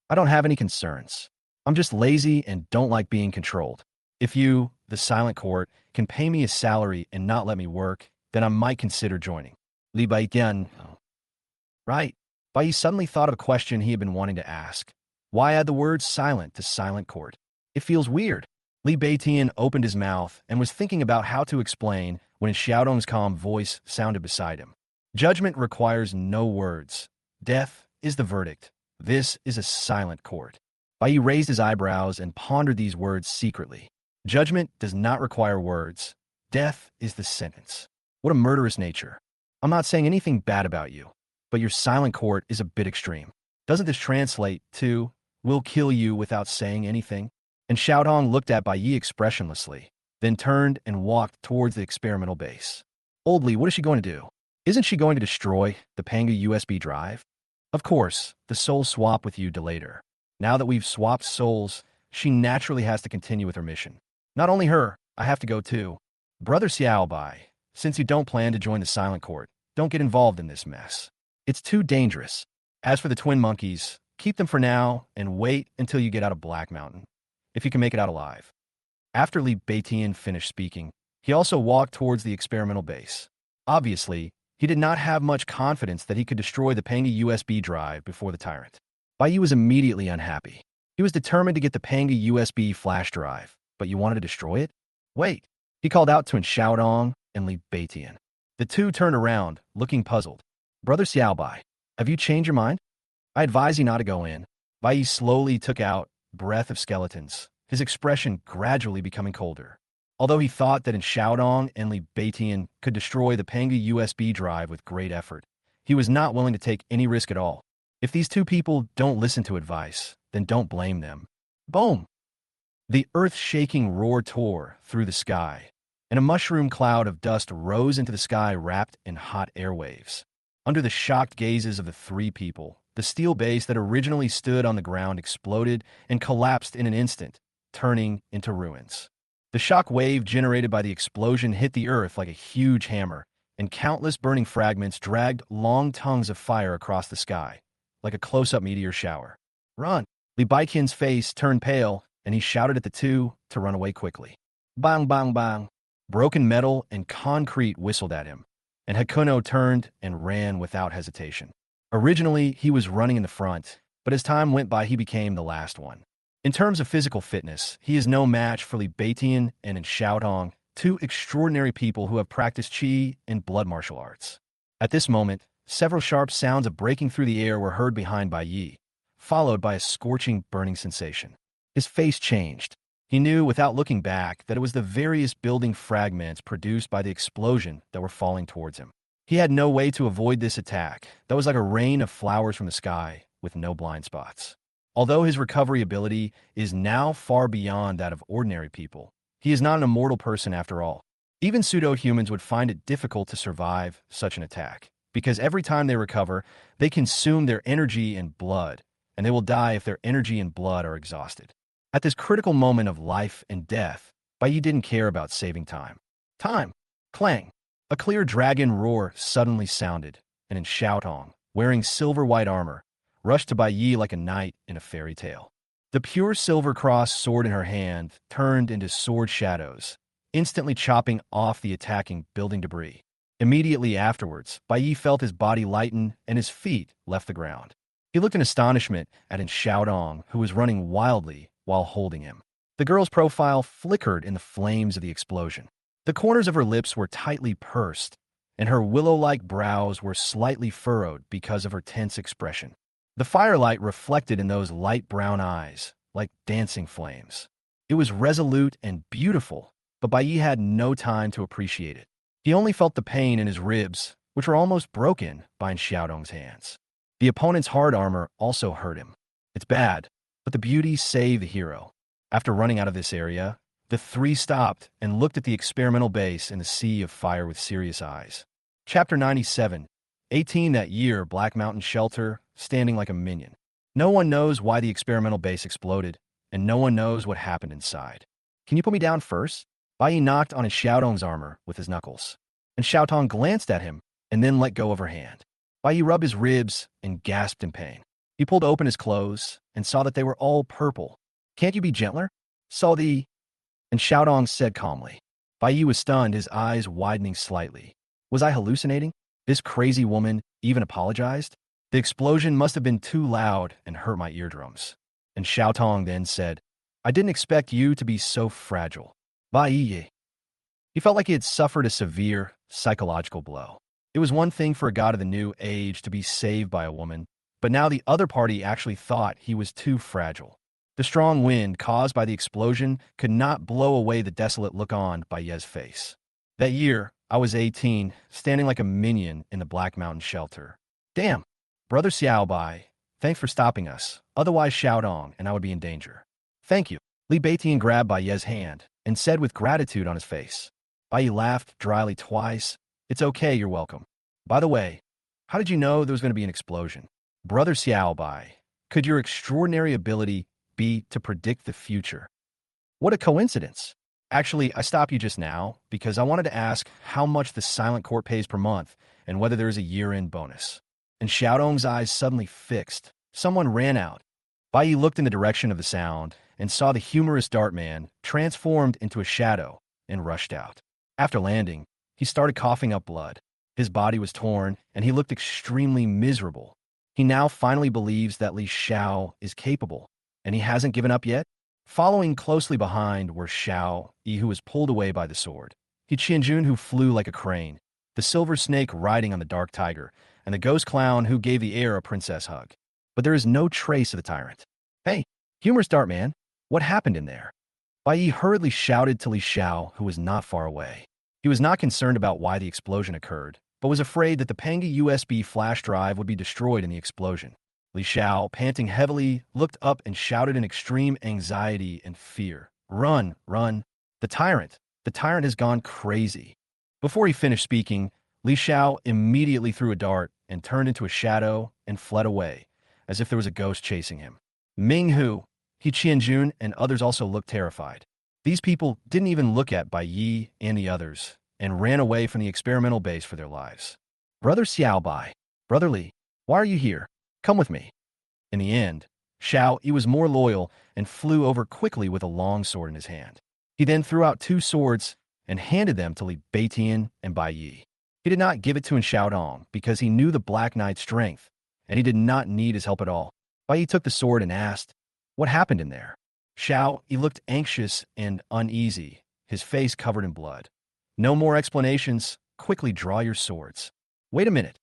I don't have any concerns. I'm just lazy and don't like being controlled. If you, the Silent Court, can pay me a salary and not let me work, then I might consider joining. Li Beitian Right. Bai suddenly thought of a question he had been wanting to ask. Why add the word silent to silent court? It feels weird. Li Beitian opened his mouth and was thinking about how to explain when Xiaodong's calm voice sounded beside him. Judgment requires no words. Death is the verdict. This is a silent court. Bai raised his eyebrows and pondered these words secretly. Judgment does not require words. Death is the sentence. What a murderous nature. I'm not saying anything bad about you, but your silent court is a bit extreme. Doesn't this translate to, we'll kill you without saying anything? And Xiaodong looked at Bai expressionlessly, then turned and walked towards the experimental base. Old Li, what is she going to do? Isn't she going to destroy the Panga USB drive? Of course, the soul swap with you delayed her. Now that we've swapped souls, she naturally has to continue with her mission. Not only her, I have to go too. Brother Xiao Bai, since you don't plan to join the silent court, don't get involved in this mess. It's too dangerous. As for the twin monkeys, keep them for now and wait until you get out of Black Mountain, if you can make it out alive. After Li Beitian finished speaking, he also walked towards the experimental base. Obviously, he did not have much confidence that he could destroy the Panga USB drive before the tyrant. Bai was immediately unhappy. He was determined to get the Panga USB flash drive, but you wanted to destroy it? Wait, he called out to Xiaodong and Li Beitian. The two turned around, looking puzzled. Brother Xiaobai, have you changed your mind? I advise you not to go in. Bai slowly took out breath of skeletons, his expression gradually becoming colder. Although he thought that Xiaodong and Li Beitian could destroy the Panga USB drive with great effort, he was not willing to take any risk at all. If these two people don't listen to advice, then don't blame them. Boom! The earth-shaking roar tore through the sky, and a mushroom cloud of dust rose into the sky wrapped in hot air waves. Under the shocked gazes of the three people, the steel base that originally stood on the ground exploded and collapsed in an instant, turning into ruins. The shock wave generated by the explosion hit the earth like a huge hammer, and countless burning fragments dragged long tongues of fire across the sky, like a close-up meteor shower. Run! Li Baiqian's face turned pale, and he shouted at the two to run away quickly. Bang, bang, bang! Broken metal and concrete whistled at him, and Hakuno turned and ran without hesitation. Originally, he was running in the front, but as time went by, he became the last one. In terms of physical fitness, he is no match for Li Beitian and Xiaodong, two extraordinary people who have practiced Qi and blood martial arts. At this moment, several sharp sounds of breaking through the air were heard behind Bai Yi, followed by a scorching, burning sensation. His face changed. He knew without looking back that it was the various building fragments produced by the explosion that were falling towards him. He had no way to avoid this attack that was like a rain of flowers from the sky with no blind spots. Although his recovery ability is now far beyond that of ordinary people, he is not an immortal person after all. Even pseudo-humans would find it difficult to survive such an attack, because every time they recover, they consume their energy and blood, and they will die if their energy and blood are exhausted. At this critical moment of life and death, Bai Yi didn't care about saving time. Time! Clang! A clear dragon roar suddenly sounded, and Xiaodong, wearing silver-white armor, rushed to Bai Yi like a knight in a fairy tale. The pure silver cross sword in her hand turned into sword shadows, instantly chopping off the attacking building debris. Immediately afterwards, Bai Yi felt his body lighten and his feet left the ground. He looked in astonishment at Xiaodong, who was running wildly while holding him. The girl's profile flickered in the flames of the explosion. The corners of her lips were tightly pursed, and her willow-like brows were slightly furrowed because of her tense expression. The firelight reflected in those light brown eyes, like dancing flames. It was resolute and beautiful, but Bai Yi had no time to appreciate it. He only felt the pain in his ribs, which were almost broken by Xiaodong's hands. The opponent's hard armor also hurt him. It's bad, but the beauty saved the hero. After running out of this area, the three stopped and looked at the experimental base in the sea of fire with serious eyes. Chapter 97. 18 that year, Black Mountain Shelter, standing like a minion. No one knows why the experimental base exploded, and no one knows what happened inside. Can you put me down first? Bai Yi knocked on Xiaodong's armor with his knuckles, and Xiaotong glanced at him and then let go of her hand. Bai Yi rubbed his ribs and gasped in pain. He pulled open his clothes and saw that they were all purple. Can't you be gentler? And Xiaodong said calmly. Bai Yi was stunned, his eyes widening slightly. Was I hallucinating? This crazy woman even apologized? The explosion must have been too loud and hurt my eardrums. And Xiao Tong then said, I didn't expect you to be so fragile. Bai Yi. He felt like he had suffered a severe psychological blow. It was one thing for a god of the new age to be saved by a woman, but now the other party actually thought he was too fragile. The strong wind caused by the explosion could not blow away the desolate look on by Ye's face. That year, I was 18, standing like a minion in the Black Mountain shelter. Damn, Brother Xiaobai, thanks for stopping us. Otherwise Xiaodong and I would be in danger. Thank you. Li Beitian grabbed Bai Ye's hand and said with gratitude on his face. Bai Yi laughed dryly twice. It's okay, you're welcome. By the way, how did you know there was going to be an explosion? Brother Xiaobai, could your extraordinary ability be to predict the future? What a coincidence. Actually, I stopped you just now because I wanted to ask how much the silent court pays per month and whether there is a year-end bonus. And Xiaodong's eyes suddenly fixed. Someone ran out. Bai Yi looked in the direction of the sound and saw the humorous dart man transformed into a shadow and rushed out. After landing, he started coughing up blood. His body was torn, and he looked extremely miserable. He now finally believes that Li Xiao is capable, and he hasn't given up yet. Following closely behind were Xiao Yi, who was pulled away by the sword, He Qianjun, who flew like a crane, the silver snake riding on the dark tiger, and the ghost clown who gave the air a princess hug. But there is no trace of the tyrant. Hey, humorous dart man, what happened in there? Bai Yi hurriedly shouted to Li Xiao, who was not far away. He was not concerned about why the explosion occurred, but was afraid that the Pangi USB flash drive would be destroyed in the explosion. Li Xiao, panting heavily, looked up and shouted in extreme anxiety and fear. Run, run. The tyrant has gone crazy. Before he finished speaking, Li Xiao immediately threw a dart and turned into a shadow and fled away, as if there was a ghost chasing him. Ming Hu, He Qianjun, and others also looked terrified. These people didn't even look at Bai Yi and the others, and ran away from the experimental base for their lives. Brother Xiaobai, Brother Li, why are you here? Come with me. In the end, Xiao Yi was more loyal and flew over quickly with a long sword in his hand. He then threw out 2 swords and handed them to Li Beitian and Bai Yi. He did not give it to Xiaodong because he knew the Black Knight's strength, and he did not need his help at all. Bai Yi took the sword and asked, what happened in there? Xiao Yi looked anxious and uneasy, his face covered in blood. No more explanations. Quickly draw your swords. Wait a minute.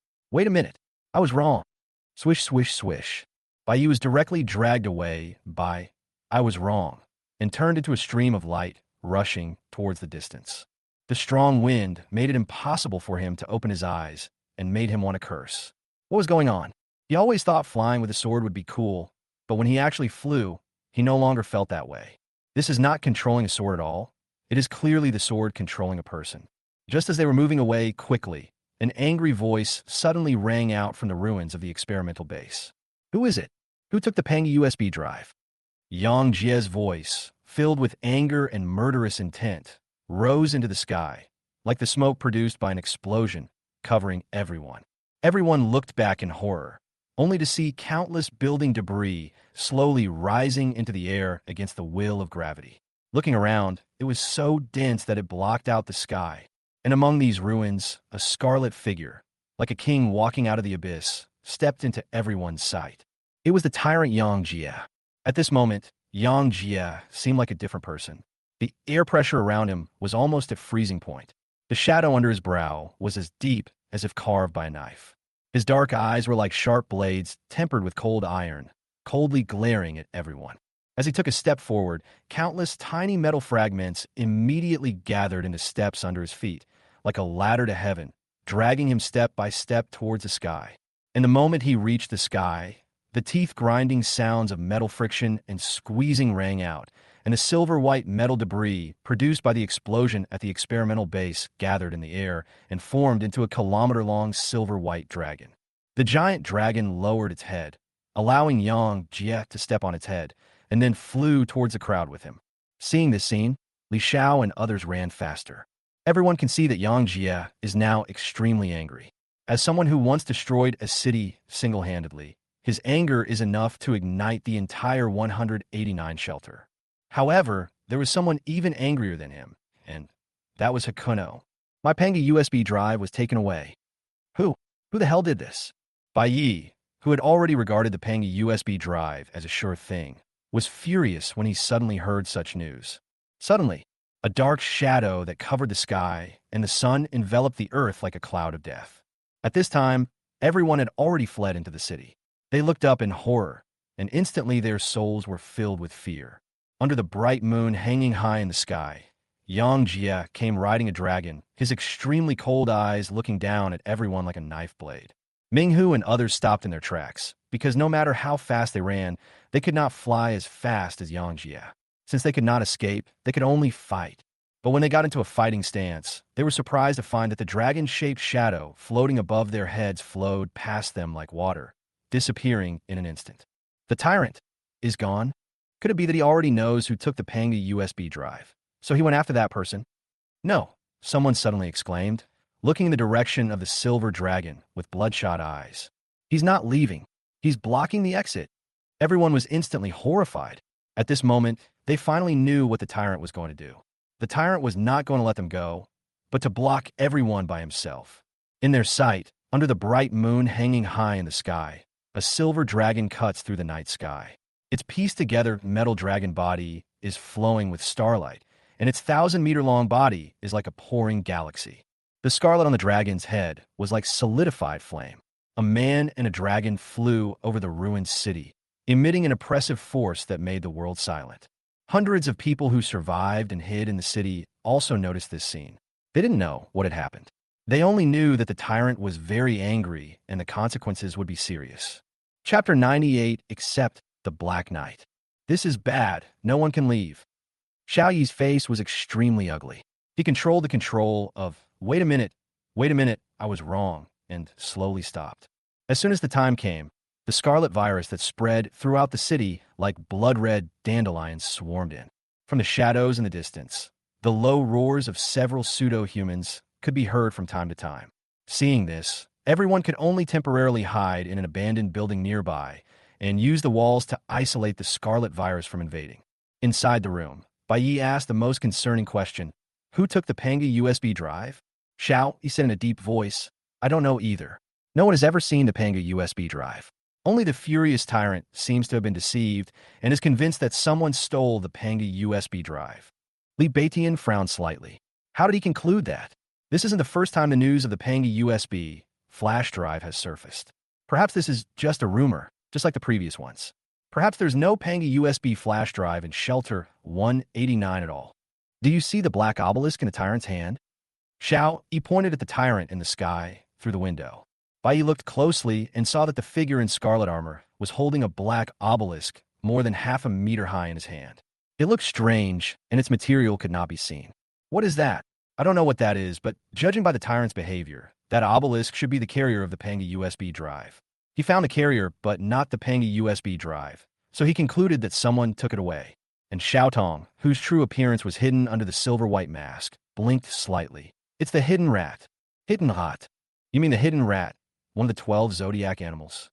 I was wrong. Swish, swish, swish. Bai Yi was directly dragged away by I was wrong and turned into a stream of light rushing towards the distance. The strong wind made it impossible for him to open his eyes and made him want to curse. What was going on? He always thought flying with a sword would be cool, but when he actually flew, he no longer felt that way. This is not controlling a sword at all. It is clearly the sword controlling a person. Just as they were moving away quickly, an angry voice suddenly rang out from the ruins of the experimental base. Who is it? Who took the Pangi USB drive? Yang Jie's voice, filled with anger and murderous intent, rose into the sky, like the smoke produced by an explosion, covering everyone. Everyone looked back in horror, only to see countless building debris slowly rising into the air against the will of gravity. Looking around, it was so dense that it blocked out the sky. And among these ruins, a scarlet figure, like a king walking out of the abyss, stepped into everyone's sight. It was the tyrant Yang Jie. At this moment, Yang Jie seemed like a different person. The air pressure around him was almost at freezing point. The shadow under his brow was as deep as if carved by a knife. His dark eyes were like sharp blades tempered with cold iron, coldly glaring at everyone. As he took a step forward, countless tiny metal fragments immediately gathered into steps under his feet, like a ladder to heaven, dragging him step by step towards the sky. And the moment he reached the sky, the teeth-grinding sounds of metal friction and squeezing rang out, and the silver-white metal debris produced by the explosion at the experimental base gathered in the air and formed into a kilometer-long silver-white dragon. The giant dragon lowered its head, allowing Yang Jie to step on its head, and then flew towards the crowd with him. Seeing this scene, Li Xiao and others ran faster. Everyone can see that Yang Jie is now extremely angry. As someone who once destroyed a city single-handedly, his anger is enough to ignite the entire 189 shelter. However, there was someone even angrier than him, and that was Hakuno. My Pangi USB drive was taken away. Who the hell did this? Bai Yi, who had already regarded the Panga USB drive as a sure thing, was furious when he suddenly heard such news. Suddenly, a dark shadow that covered the sky and the sun enveloped the earth like a cloud of death. At this time, everyone had already fled into the city. They looked up in horror, and instantly their souls were filled with fear. Under the bright moon hanging high in the sky, Yang Jie came riding a dragon, his extremely cold eyes looking down at everyone like a knife blade. Minghu and others stopped in their tracks, because no matter how fast they ran, they could not fly as fast as Yang Jie. Since they could not escape, they could only fight. But when they got into a fighting stance, they were surprised to find that the dragon-shaped shadow floating above their heads flowed past them like water, disappearing in an instant. The tyrant is gone. Could it be that he already knows who took the Panga USB drive? So he went after that person? No, someone suddenly exclaimed, looking in the direction of the silver dragon with bloodshot eyes. He's not leaving. He's blocking the exit. Everyone was instantly horrified. At this moment, they finally knew what the tyrant was going to do. The tyrant was not going to let them go, but to block everyone by himself. In their sight, under the bright moon hanging high in the sky, a silver dragon cuts through the night sky. Its pieced-together metal dragon body is flowing with starlight, and its 1,000-meter-long body is like a pouring galaxy. The scarlet on the dragon's head was like solidified flame. A man and a dragon flew over the ruined city, emitting an oppressive force that made the world silent. Hundreds of people who survived and hid in the city also noticed this scene. They didn't know what had happened. They only knew that the tyrant was very angry and the consequences would be serious. Chapter 98, Except the Black Knight. This is bad. No one can leave. Xiao Yi's face was extremely ugly. He controlled the control of, wait a minute, I was wrong, and slowly stopped. As soon as the time came, the scarlet virus that spread throughout the city like blood-red dandelions swarmed in. From the shadows in the distance, the low roars of several pseudo-humans could be heard from time to time. Seeing this, everyone could only temporarily hide in an abandoned building nearby and use the walls to isolate the scarlet virus from invading. Inside the room, Bai Yi asked the most concerning question, who took the Panga USB drive? Xiao, he said in a deep voice, I don't know either. No one has ever seen the Panga USB drive. Only the furious tyrant seems to have been deceived and is convinced that someone stole the Panga USB drive. Li Beitian frowned slightly. How did he conclude that? This isn't the first time the news of the Panga USB flash drive has surfaced. Perhaps this is just a rumor, just like the previous ones. Perhaps there's no Panga USB flash drive in Shelter 189 at all. Do you see the black obelisk in the tyrant's hand? Xiao, he pointed at the tyrant in the sky through the window. Bai Yi looked closely and saw that the figure in scarlet armor was holding a black obelisk more than half a meter high in his hand. It looked strange, and its material could not be seen. What is that? I don't know what that is, but judging by the tyrant's behavior, that obelisk should be the carrier of the Panga USB drive. He found the carrier, but not the Panga USB drive, so he concluded that someone took it away. And Xiao Tong, whose true appearance was hidden under the silver-white mask, blinked slightly. It's the hidden rat. Hidden rat. You mean the hidden rat, one of the 12 zodiac animals?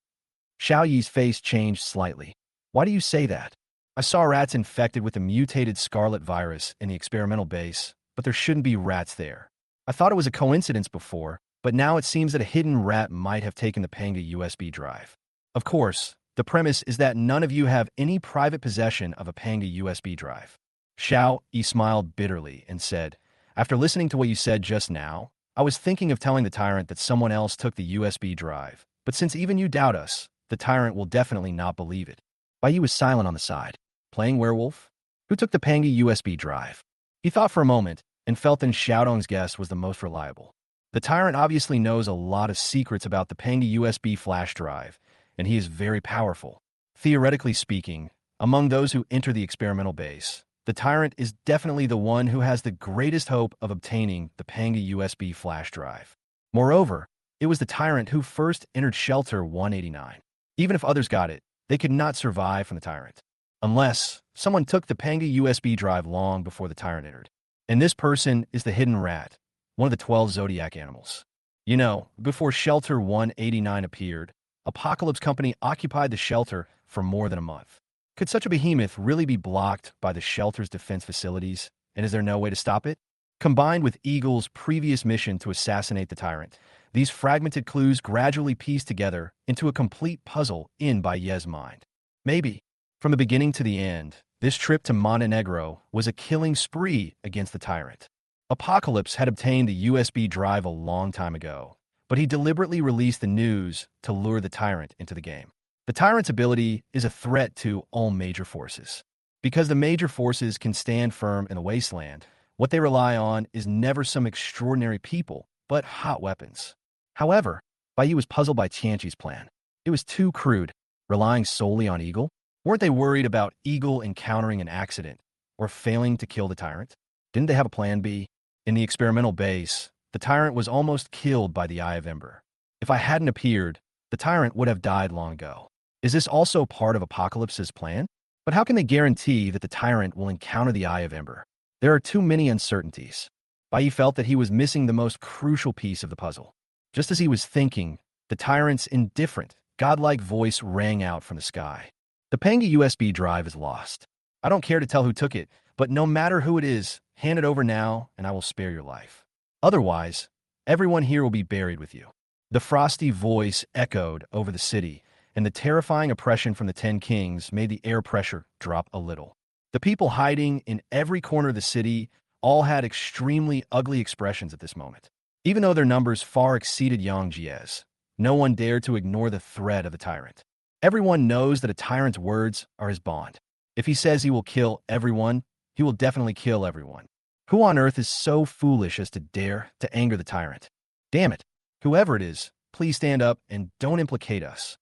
Xiao Yi's face changed slightly. Why do you say that? I saw rats infected with the mutated scarlet virus in the experimental base, but there shouldn't be rats there. I thought it was a coincidence before, but now it seems that a hidden rat might have taken the Panga USB drive. Of course, the premise is that none of you have any private possession of a Panga USB drive. Xiao Yi smiled bitterly and said, after listening to what you said just now, I was thinking of telling the tyrant that someone else took the USB drive, but since even you doubt us, the tyrant will definitely not believe it. Bai Yi was silent on the side. Playing werewolf? Who took the Panga USB drive? He thought for a moment and felt that Xiao Dong's guess was the most reliable. The tyrant obviously knows a lot of secrets about the Panga USB flash drive, and he is very powerful. Theoretically speaking, among those who enter the experimental base, the tyrant is definitely the one who has the greatest hope of obtaining the Panga USB flash drive. Moreover, it was the tyrant who first entered Shelter 189. Even if others got it, they could not survive from the tyrant. Unless someone took the Panga USB drive long before the tyrant entered. And this person is the hidden rat, one of the 12 zodiac animals. You know, before Shelter 189 appeared, Apocalypse Company occupied the shelter for more than a month. Could such a behemoth really be blocked by the shelter's defense facilities, and is there no way to stop it? Combined with Eagle's previous mission to assassinate the tyrant, These fragmented clues gradually piece together into a complete puzzle in by Ye's mind. Maybe, from the beginning to the end, this trip to Montenegro was a killing spree against the tyrant. Apocalypse had obtained the USB drive a long time ago, but he deliberately released the news to lure the tyrant into the game. The tyrant's ability is a threat to all major forces. Because the major forces can stand firm in the wasteland, what they rely on is never some extraordinary people, but hot weapons. However, Bai was puzzled by Tianqi's plan. It was too crude, relying solely on Eagle. Weren't they worried about Eagle encountering an accident or failing to kill the tyrant? Didn't they have a plan B? In the experimental base, the tyrant was almost killed by the Eye of Ember. If I hadn't appeared, the tyrant would have died long ago. Is this also part of Apocalypse's plan? But how can they guarantee that the tyrant will encounter the Eye of Ember? There are too many uncertainties. Bai felt that he was missing the most crucial piece of the puzzle. Just as he was thinking, the tyrant's indifferent, godlike voice rang out from the sky. The Panga USB drive is lost. I don't care to tell who took it, but no matter who it is, hand it over now and I will spare your life. Otherwise, everyone here will be buried with you. The frosty voice echoed over the city, and the terrifying oppression from the 10 kings made the air pressure drop a little. The people hiding in every corner of the city all had extremely ugly expressions at this moment. Even though their numbers far exceeded Yang Jie's, no one dared to ignore the threat of the tyrant. Everyone knows that a tyrant's words are his bond. If he says he will kill everyone, he will definitely kill everyone. Who on earth is so foolish as to dare to anger the tyrant? Damn it, whoever it is, please stand up and don't implicate us.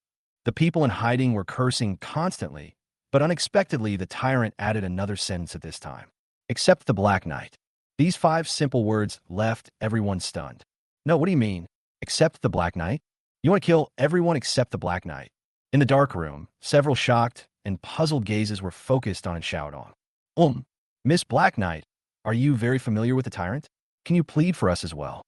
The people in hiding were cursing constantly, but unexpectedly the tyrant added another sentence at this time. Except the Black Knight. These 5 simple words left everyone stunned. No, what do you mean? Except the Black Knight? You want to kill everyone except the Black Knight? In the dark room, several shocked and puzzled gazes were focused on Xiaodong. Miss Black Knight, are you very familiar with the tyrant? Can you plead for us as well?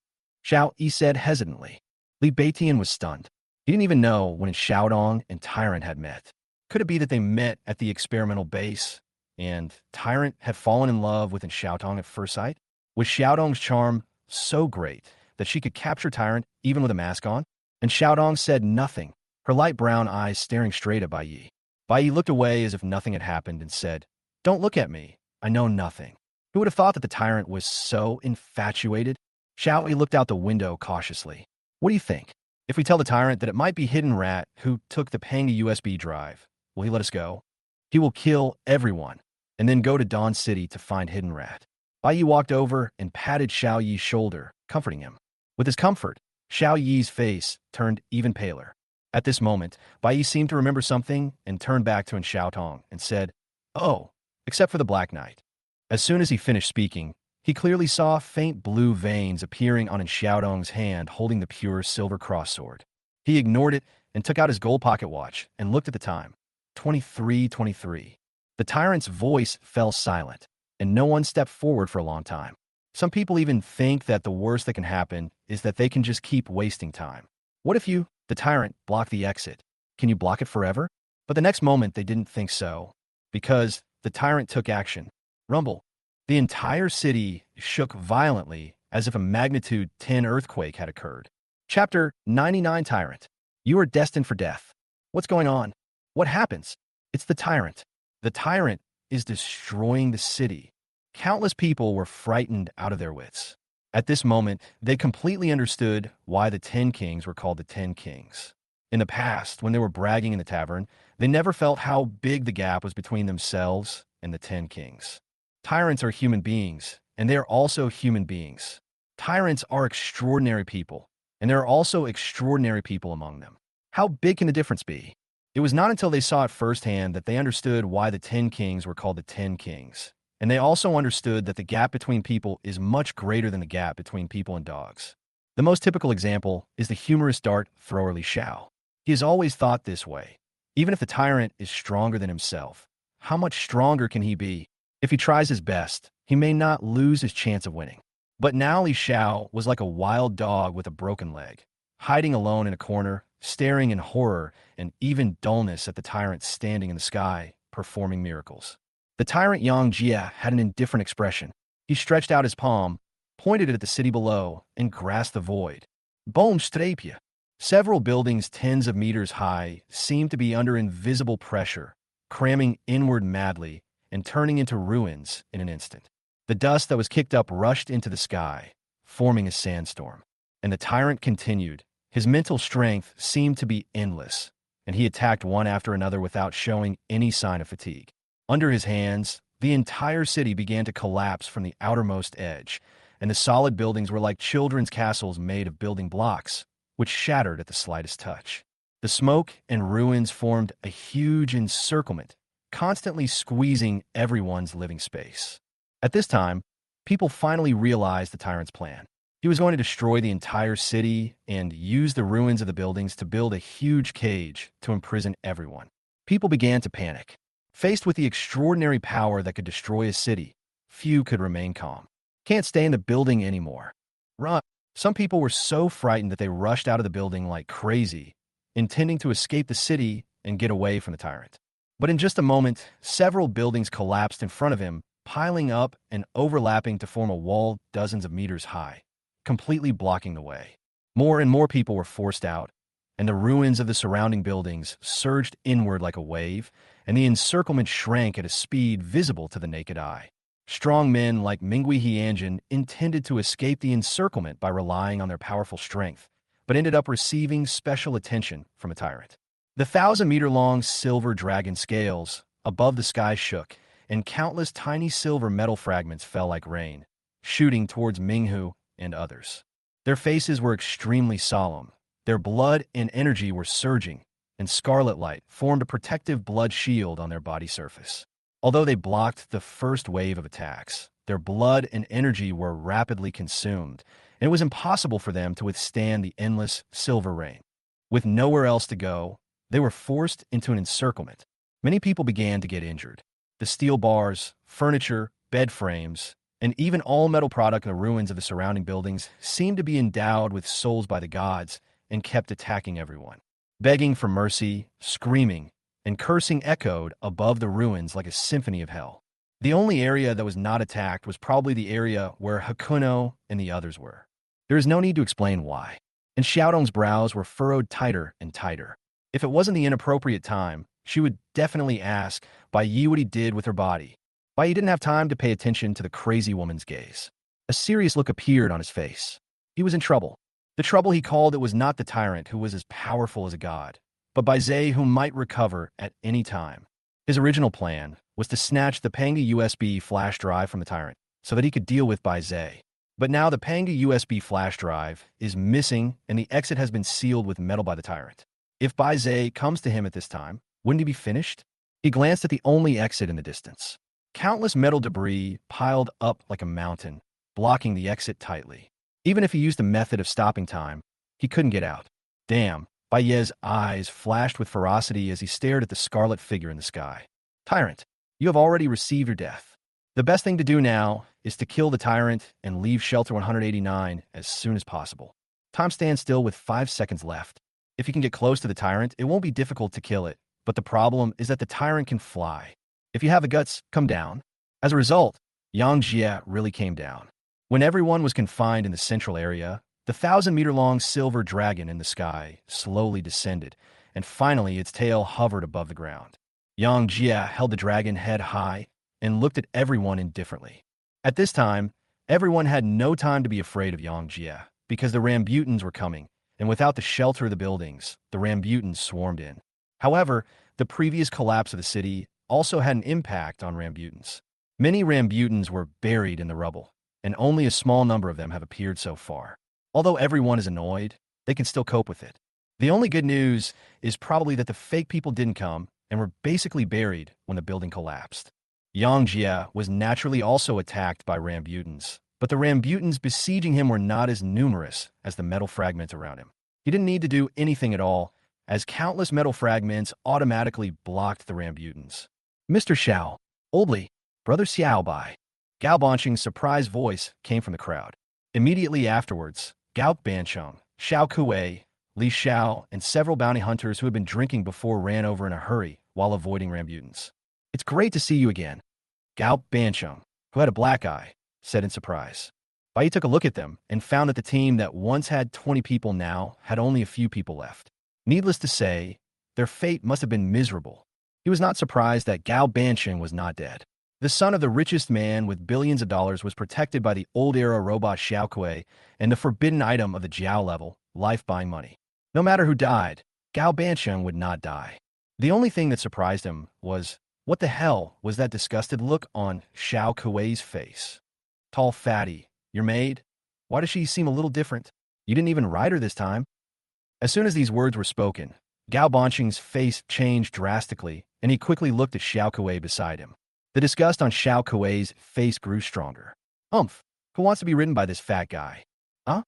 Xiao Yi said hesitantly. Li Beitian was stunned. He didn't even know when Xiaodong and Tyrant had met. Could it be that they met at the experimental base, and Tyrant had fallen in love with Xiaodong at first sight? Was Xiaodong's charm so great that she could capture Tyrant even with a mask on? And Xiaodong said nothing, her light brown eyes staring straight at Bai Yi. Bai Yi looked away as if nothing had happened and said, "Don't look at me. I know nothing." Who would have thought that the tyrant was so infatuated? Xiao Yi looked out the window cautiously. What do you think? If we tell the tyrant that it might be Hidden Rat who took the Panga USB drive, will he let us go? He will kill everyone, and then go to Dawn City to find Hidden Rat. Bai Yi walked over and patted Xiao Yi's shoulder, comforting him. With his comfort, Xiao Yi's face turned even paler. At this moment, Bai Yi seemed to remember something and turned back to Xiaotong and said, "Oh, except for the Black Knight." As soon as he finished speaking, he clearly saw faint blue veins appearing on Xiaodong's hand holding the pure silver cross sword. He ignored it and took out his gold pocket watch and looked at the time. 23:23. The tyrant's voice fell silent, and no one stepped forward for a long time. Some people even think that the worst that can happen is that they can just keep wasting time. What if you, the tyrant, block the exit? Can you block it forever? But the next moment they didn't think so, because the tyrant took action. Rumble. The entire city shook violently as if a magnitude 10 earthquake had occurred. Chapter 99 Tyrant. You are destined for death. What's going on? What happens? It's the tyrant. The tyrant is destroying the city. Countless people were frightened out of their wits. At this moment, they completely understood why the 10 kings were called the 10 kings. In the past, when they were bragging in the tavern, they never felt how big the gap was between themselves and the 10 kings. Tyrants are human beings, and they are also human beings. Tyrants are extraordinary people, and there are also extraordinary people among them. How big can the difference be? It was not until they saw it firsthand that they understood why the 10 kings were called the 10 kings. And they also understood that the gap between people is much greater than the gap between people and dogs. The most typical example is the humorous dart thrower Li Xiao. He has always thought this way. Even if the tyrant is stronger than himself, how much stronger can he be? If he tries his best, he may not lose his chance of winning. But now Li Xiao was like a wild dog with a broken leg, hiding alone in a corner, staring in horror and even dullness at the tyrant standing in the sky, performing miracles. The tyrant Yang Jia had an indifferent expression. He stretched out his palm, pointed it at the city below, and grasped the void. Boomstrapia. Several buildings tens of meters high seemed to be under invisible pressure, cramming inward madly and turning into ruins in an instant. The dust that was kicked up rushed into the sky, forming a sandstorm. And the tyrant continued. His mental strength seemed to be endless, and he attacked one after another without showing any sign of fatigue. Under his hands, the entire city began to collapse from the outermost edge, and the solid buildings were like children's castles made of building blocks, which shattered at the slightest touch. The smoke and ruins formed a huge encirclement, constantly squeezing everyone's living space. At this time, people finally realized the tyrant's plan. He was going to destroy the entire city and use the ruins of the buildings to build a huge cage to imprison everyone. People began to panic. Faced with the extraordinary power that could destroy a city, few could remain calm. Can't stay in the building anymore. Run. Some people were so frightened that they rushed out of the building like crazy, intending to escape the city and get away from the tyrant. But in just a moment, several buildings collapsed in front of him, piling up and overlapping to form a wall dozens of meters high, completely blocking the way. More and more people were forced out, and the ruins of the surrounding buildings surged inward like a wave, and the encirclement shrank at a speed visible to the naked eye. Strong men like Minghui Hianjin intended to escape the encirclement by relying on their powerful strength, but ended up receiving special attention from a tyrant. The 1,000-meter-long silver dragon scales above the sky shook, and countless tiny silver metal fragments fell like rain, shooting towards Minghu and others. Their faces were extremely solemn. Their blood and energy were surging, and scarlet light formed a protective blood shield on their body surface. Although they blocked the first wave of attacks, their blood and energy were rapidly consumed, and it was impossible for them to withstand the endless silver rain. With nowhere else to go, they were forced into an encirclement. Many people began to get injured. The steel bars, furniture, bed frames, and even all metal product in the ruins of the surrounding buildings seemed to be endowed with souls by the gods and kept attacking everyone. Begging for mercy, screaming, and cursing echoed above the ruins like a symphony of hell. The only area that was not attacked was probably the area where Hakuno and the others were. There is no need to explain why. And Xiaodong's brows were furrowed tighter and tighter. If it wasn't the inappropriate time, she would definitely ask Bai Yi what he did with her body. Bai Yi didn't have time to pay attention to the crazy woman's gaze. A serious look appeared on his face. He was in trouble. The trouble he called it was not the tyrant who was as powerful as a god, but Bai Zhe who might recover at any time. His original plan was to snatch the Panga USB flash drive from the tyrant so that he could deal with Bai Zhe. But now the Panga USB flash drive is missing and the exit has been sealed with metal by the tyrant. If Bai Zhe comes to him at this time, wouldn't he be finished? He glanced at the only exit in the distance. Countless metal debris piled up like a mountain, blocking the exit tightly. Even if he used a method of stopping time, he couldn't get out. Damn, Bai Ye's eyes flashed with ferocity as he stared at the scarlet figure in the sky. Tyrant, you have already received your death. The best thing to do now is to kill the tyrant and leave Shelter 189 as soon as possible. Time stands still with 5 seconds left. If you can get close to the tyrant, it won't be difficult to kill it, but the problem is that the tyrant can fly. If you have the guts, come down. As a result, Yang Jie really came down. When everyone was confined in the central area, the 1,000-meter-long silver dragon in the sky slowly descended, and finally its tail hovered above the ground. Yang Jie held the dragon head high and looked at everyone indifferently. At this time, everyone had no time to be afraid of Yang Jie, because the Rambutans were coming, and without the shelter of the buildings, the Rambutans swarmed in. However, the previous collapse of the city also had an impact on Rambutans. Many Rambutans were buried in the rubble, and only a small number of them have appeared so far. Although everyone is annoyed, they can still cope with it. The only good news is probably that the fake people didn't come and were basically buried when the building collapsed. Yang Jie was naturally also attacked by Rambutans, but the Rambutans besieging him were not as numerous as the metal fragments around him. He didn't need to do anything at all, as countless metal fragments automatically blocked the Rambutans. Mr. Xiao, Oldly, Brother Xiao Bai. Gao Banqing's surprised voice came from the crowd. Immediately afterwards, Gao Bancheng, Xiao Kuei, Li Xiao, and several bounty hunters who had been drinking before ran over in a hurry while avoiding Rambutans. It's great to see you again. Gao Bancheng, who had a black eye, said in surprise. Bai took a look at them and found that the team that once had 20 people now had only a few people left. Needless to say, their fate must have been miserable. He was not surprised that Gao Bansheng was not dead. The son of the richest man with billions of dollars was protected by the old-era robot Xiao Kuei and the forbidden item of the Jiao level, life buying money. No matter who died, Gao Bansheng would not die. The only thing that surprised him was, what the hell was that disgusted look on Xiao Kuei's face? Tall fatty, your maid? Why does she seem a little different? You didn't even ride her this time. As soon as these words were spoken, Gao Bansheng's face changed drastically, and he quickly looked at Xiao Kuei beside him. The disgust on Xiao Kuei's face grew stronger. Humph, who wants to be ridden by this fat guy? Huh?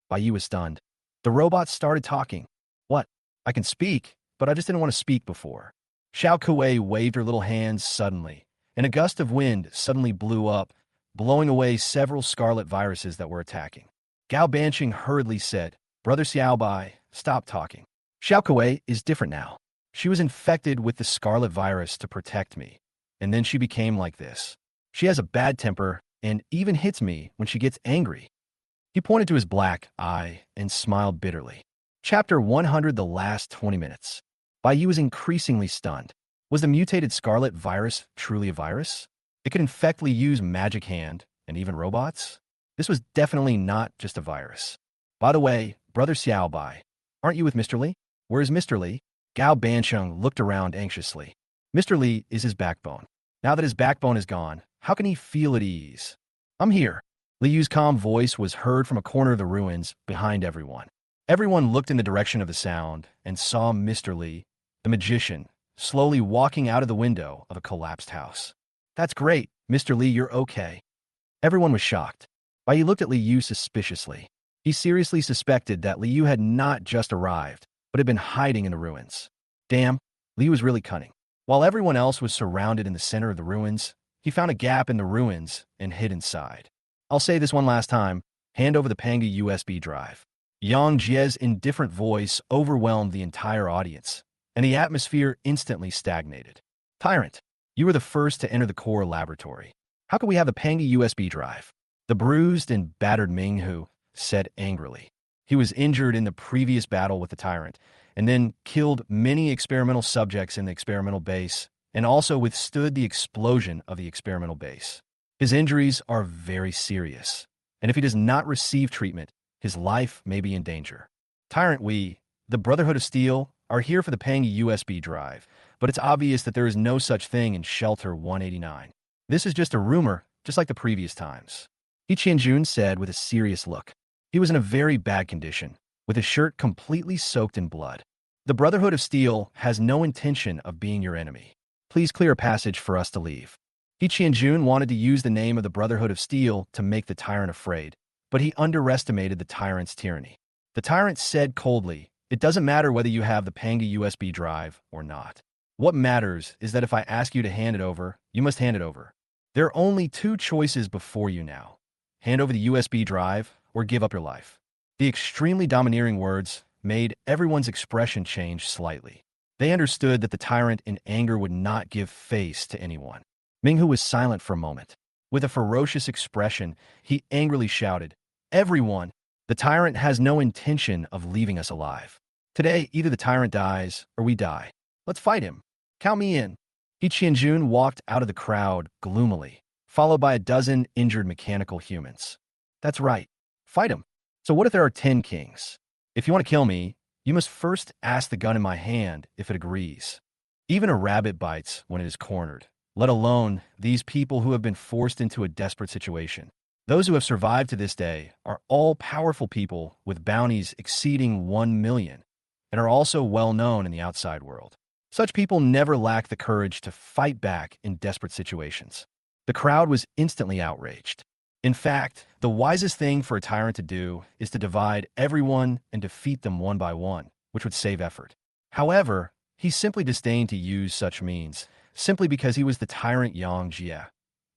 Bai Yi was stunned. The robot started talking. What? I can speak, but I just didn't want to speak before. Xiao Kuei waved her little hands suddenly, and a gust of wind suddenly blew up, blowing away several scarlet viruses that were attacking. Gao Bansheng hurriedly said, Brother Xiao Bai, stop talking. Xiao Kuei is different now. She was infected with the scarlet virus to protect me, and then she became like this. She has a bad temper and even hits me when she gets angry. He pointed to his black eye and smiled bitterly. Chapter 100, the last 20 minutes. Bai Yi was increasingly stunned. Was the mutated scarlet virus truly a virus? It could infect Li Yu's magic hand and even robots? This was definitely not just a virus. By the way, Brother Xiao Bai, aren't you with Mr. Li? Where is Mr. Li? Gao Bansheng looked around anxiously. Mr. Li is his backbone. Now that his backbone is gone, how can he feel at ease? I'm here. Li Yu's calm voice was heard from a corner of the ruins behind everyone. Everyone looked in the direction of the sound and saw Mr. Li, the magician, slowly walking out of the window of a collapsed house. That's great, Mr. Li, you're okay. Everyone was shocked. Bai Yi looked at Li Yu suspiciously. He seriously suspected that Li Yu had not just arrived, but had been hiding in the ruins. Damn, Li Yu was really cunning. While everyone else was surrounded in the center of the ruins, he found a gap in the ruins and hid inside. I'll say this one last time, hand over the Panga USB drive. Yang Jie's indifferent voice overwhelmed the entire audience, and the atmosphere instantly stagnated. Tyrant, you were the first to enter the core laboratory. How could we have the Panga USB drive? The bruised and battered Minghu said angrily. He was injured in the previous battle with the Tyrant, and then killed many experimental subjects in the experimental base, and also withstood the explosion of the experimental base. His injuries are very serious, and if he does not receive treatment, his life may be in danger. Tyrant, we, the Brotherhood of Steel, are here for the Panga USB drive, but it's obvious that there is no such thing in Shelter 189. This is just a rumor, just like the previous times. He Qianjun said with a serious look. He was in a very bad condition, with his shirt completely soaked in blood. The Brotherhood of Steel has no intention of being your enemy. Please clear a passage for us to leave. He Qianjun wanted to use the name of the Brotherhood of Steel to make the Tyrant afraid, but he underestimated the Tyrant's tyranny. The Tyrant said coldly, it doesn't matter whether you have the Panga USB drive or not. What matters is that if I ask you to hand it over, you must hand it over. There are only two choices before you now. Hand over the USB drive or give up your life. The extremely domineering words made everyone's expression change slightly. They understood that the Tyrant in anger would not give face to anyone. Minghu was silent for a moment. With a ferocious expression, he angrily shouted, Everyone! The Tyrant has no intention of leaving us alive. Today, either the Tyrant dies or we die. Let's fight him. Count me in. He Qianjun walked out of the crowd gloomily, followed by a dozen injured mechanical humans. That's right. Fight him. So what if there are 10 kings? If you want to kill me, you must first ask the gun in my hand if it agrees. Even a rabbit bites when it is cornered, let alone these people who have been forced into a desperate situation. Those who have survived to this day are all powerful people with bounties exceeding 1 million and are also well known in the outside world. Such people never lack the courage to fight back in desperate situations. The crowd was instantly outraged. In fact, the wisest thing for a tyrant to do is to divide everyone and defeat them one by one, which would save effort. However, he simply disdained to use such means, simply because he was the tyrant Yang Jie,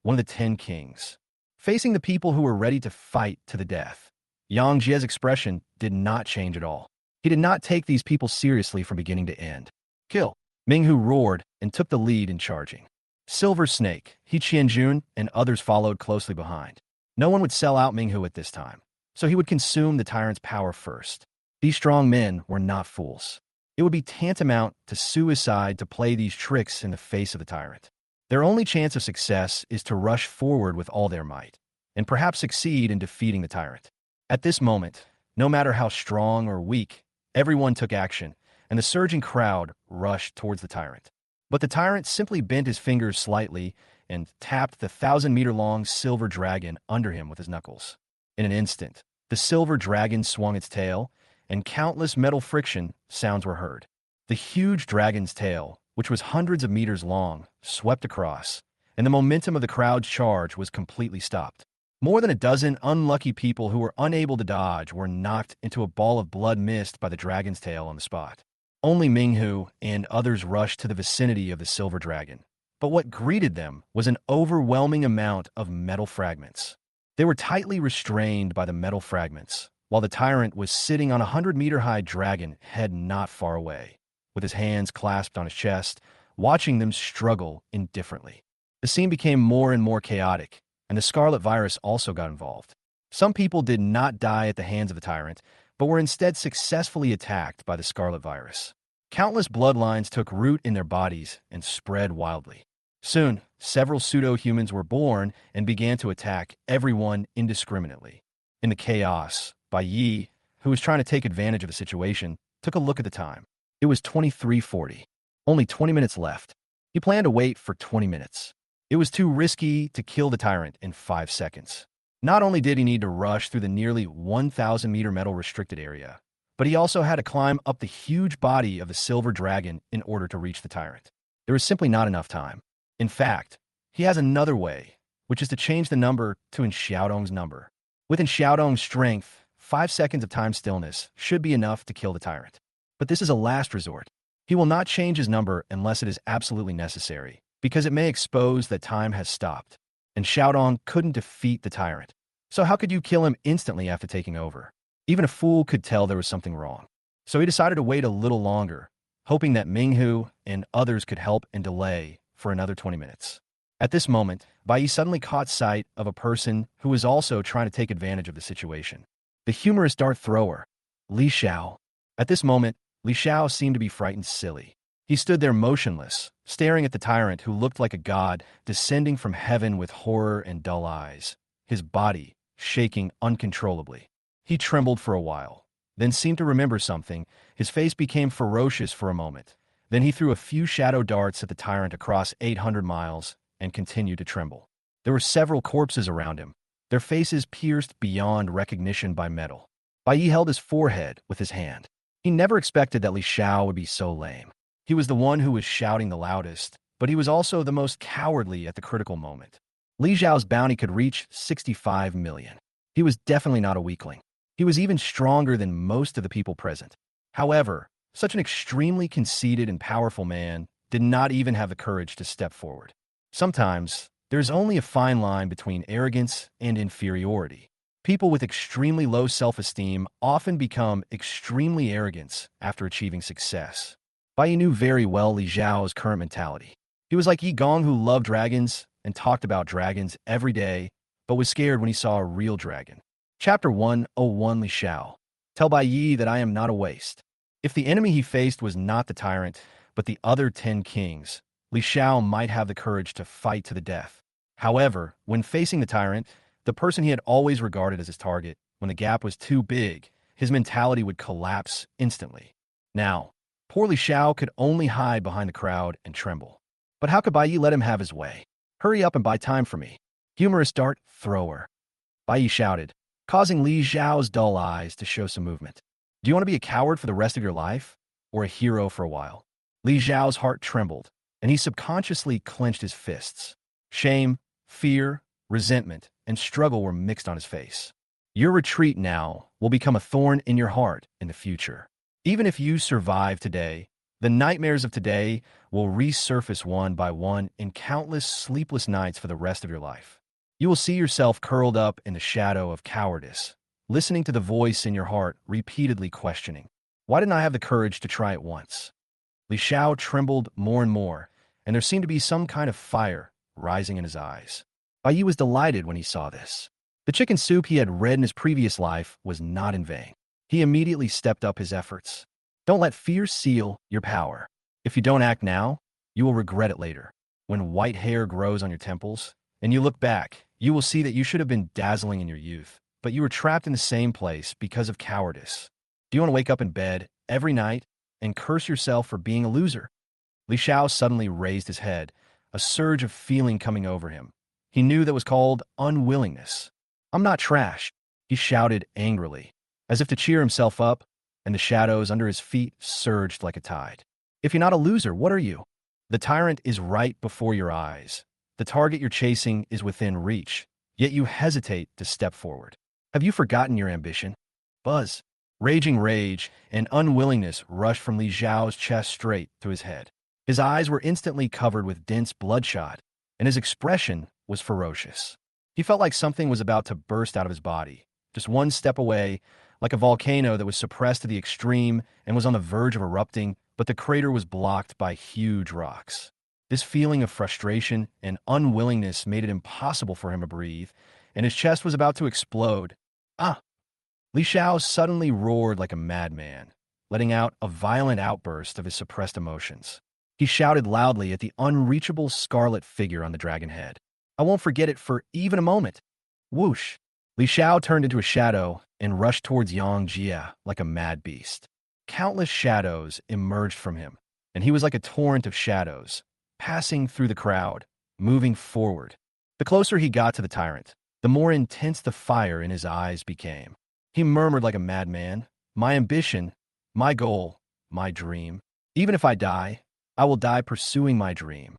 one of the 10 kings. Facing the people who were ready to fight to the death, Yang Jie's expression did not change at all. He did not take these people seriously from beginning to end. Kill! Minghu roared and took the lead in charging. Silver Snake, He Qianjun, and others followed closely behind. No one would sell out Minghu at this time, so he would consume the tyrant's power first. These strong men were not fools. It would be tantamount to suicide to play these tricks in the face of the tyrant. Their only chance of success is to rush forward with all their might, and perhaps succeed in defeating the tyrant. At this moment, no matter how strong or weak, everyone took action, and the surging crowd rushed towards the tyrant. But the tyrant simply bent his fingers slightly and tapped the 1,000-meter-long silver dragon under him with his knuckles. In an instant, the silver dragon swung its tail, and countless metal friction sounds were heard. The huge dragon's tail, which was hundreds of meters long, swept across, and the momentum of the crowd's charge was completely stopped. More than a dozen unlucky people who were unable to dodge were knocked into a ball of blood mist by the dragon's tail on the spot. Only Minghu and others rushed to the vicinity of the silver dragon. But what greeted them was an overwhelming amount of metal fragments. They were tightly restrained by the metal fragments, while the tyrant was sitting on a 100-meter-high dragon head not far away, with his hands clasped on his chest, watching them struggle indifferently. The scene became more and more chaotic, and the scarlet virus also got involved. Some people did not die at the hands of the tyrant, but were instead successfully attacked by the scarlet virus. Countless bloodlines took root in their bodies and spread wildly. Soon, several pseudo-humans were born and began to attack everyone indiscriminately. In the chaos, Bai Yi, who was trying to take advantage of the situation, took a look at the time. It was 23:40. Only 20 minutes left. He planned to wait for 20 minutes. It was too risky to kill the tyrant in 5 seconds. Not only did he need to rush through the nearly 1,000-meter metal restricted area, but he also had to climb up the huge body of the silver dragon in order to reach the tyrant. There was simply not enough time. In fact, he has another way, which is to change the number to Xiaodong's number. With Xiaodong's strength, 5 seconds of time stillness should be enough to kill the tyrant. But this is a last resort. He will not change his number unless it is absolutely necessary, because it may expose that time has stopped. And Xiaodong couldn't defeat the tyrant. So how could you kill him instantly after taking over? Even a fool could tell there was something wrong. So he decided to wait a little longer, hoping that Minghu and others could help and delay for another 20 minutes. At this moment, Bai Yi suddenly caught sight of a person who was also trying to take advantage of the situation. The humorous dart thrower, Li Xiao. At this moment, Li Xiao seemed to be frightened silly. He stood there motionless, staring at the tyrant who looked like a god descending from heaven with horror and dull eyes, his body shaking uncontrollably. He trembled for a while, then seemed to remember something. His face became ferocious for a moment. Then he threw a few shadow darts at the tyrant across 800 miles and continued to tremble. There were several corpses around him, their faces pierced beyond recognition by metal. Bai Yi held his forehead with his hand. He never expected that Li Xiao would be so lame. He was the one who was shouting the loudest, but he was also the most cowardly at the critical moment. Li Xiao's bounty could reach 65 million. He was definitely not a weakling. He was even stronger than most of the people present. However, such an extremely conceited and powerful man did not even have the courage to step forward. Sometimes, there's only a fine line between arrogance and inferiority. People with extremely low self-esteem often become extremely arrogant after achieving success. Bai Yi knew very well Li Xiao's current mentality. He was like Yi Gong, who loved dragons and talked about dragons every day, but was scared when he saw a real dragon. Chapter 101. Li Xiao. Tell Bai Yi that I am not a waste. If the enemy he faced was not the tyrant, but the other 10 kings, Li Xiao might have the courage to fight to the death. However, when facing the tyrant, the person he had always regarded as his target, when the gap was too big, his mentality would collapse instantly. Now, poor Li Xiao could only hide behind the crowd and tremble. But how could Bai Yi let him have his way? Hurry up and buy time for me. Humorous dart thrower. Bai Yi shouted, causing Li Xiao's dull eyes to show some movement. Do you want to be a coward for the rest of your life, or a hero for a while? Li Xiao's heart trembled, and he subconsciously clenched his fists. Shame, fear, resentment, and struggle were mixed on his face. Your retreat now will become a thorn in your heart in the future. Even if you survive today, the nightmares of today will resurface one by one in countless sleepless nights for the rest of your life. You will see yourself curled up in the shadow of cowardice, listening to the voice in your heart repeatedly questioning, why didn't I have the courage to try it once? Li Xiao trembled more and more, and there seemed to be some kind of fire rising in his eyes. Bai Yi was delighted when he saw this. The chicken soup he had read in his previous life was not in vain. He immediately stepped up his efforts. Don't let fear seal your power. If you don't act now, you will regret it later. When white hair grows on your temples, and you look back, you will see that you should have been dazzling in your youth, but you were trapped in the same place because of cowardice. Do you want to wake up in bed every night and curse yourself for being a loser? Li Shao suddenly raised his head, a surge of feeling coming over him. He knew that was called unwillingness. I'm not trash, he shouted angrily, as if to cheer himself up, and the shadows under his feet surged like a tide. If you're not a loser, what are you? The tyrant is right before your eyes. The target you're chasing is within reach, yet you hesitate to step forward. Have you forgotten your ambition? Buzz. Raging rage and unwillingness rushed from Li Zhao's chest straight to his head. His eyes were instantly covered with dense bloodshot, and his expression was ferocious. He felt like something was about to burst out of his body, just one step away, like a volcano that was suppressed to the extreme and was on the verge of erupting, but the crater was blocked by huge rocks. This feeling of frustration and unwillingness made it impossible for him to breathe, and his chest was about to explode. Ah! Li Shao suddenly roared like a madman, letting out a violent outburst of his suppressed emotions. He shouted loudly at the unreachable scarlet figure on the dragon head. I won't forget it for even a moment. Whoosh! Li Shao turned into a shadow and rushed towards Yang Jia like a mad beast. Countless shadows emerged from him, and he was like a torrent of shadows, passing through the crowd, moving forward. The closer he got to the tyrant, the more intense the fire in his eyes became. He murmured like a madman, my ambition, my goal, my dream. Even if I die, I will die pursuing my dream.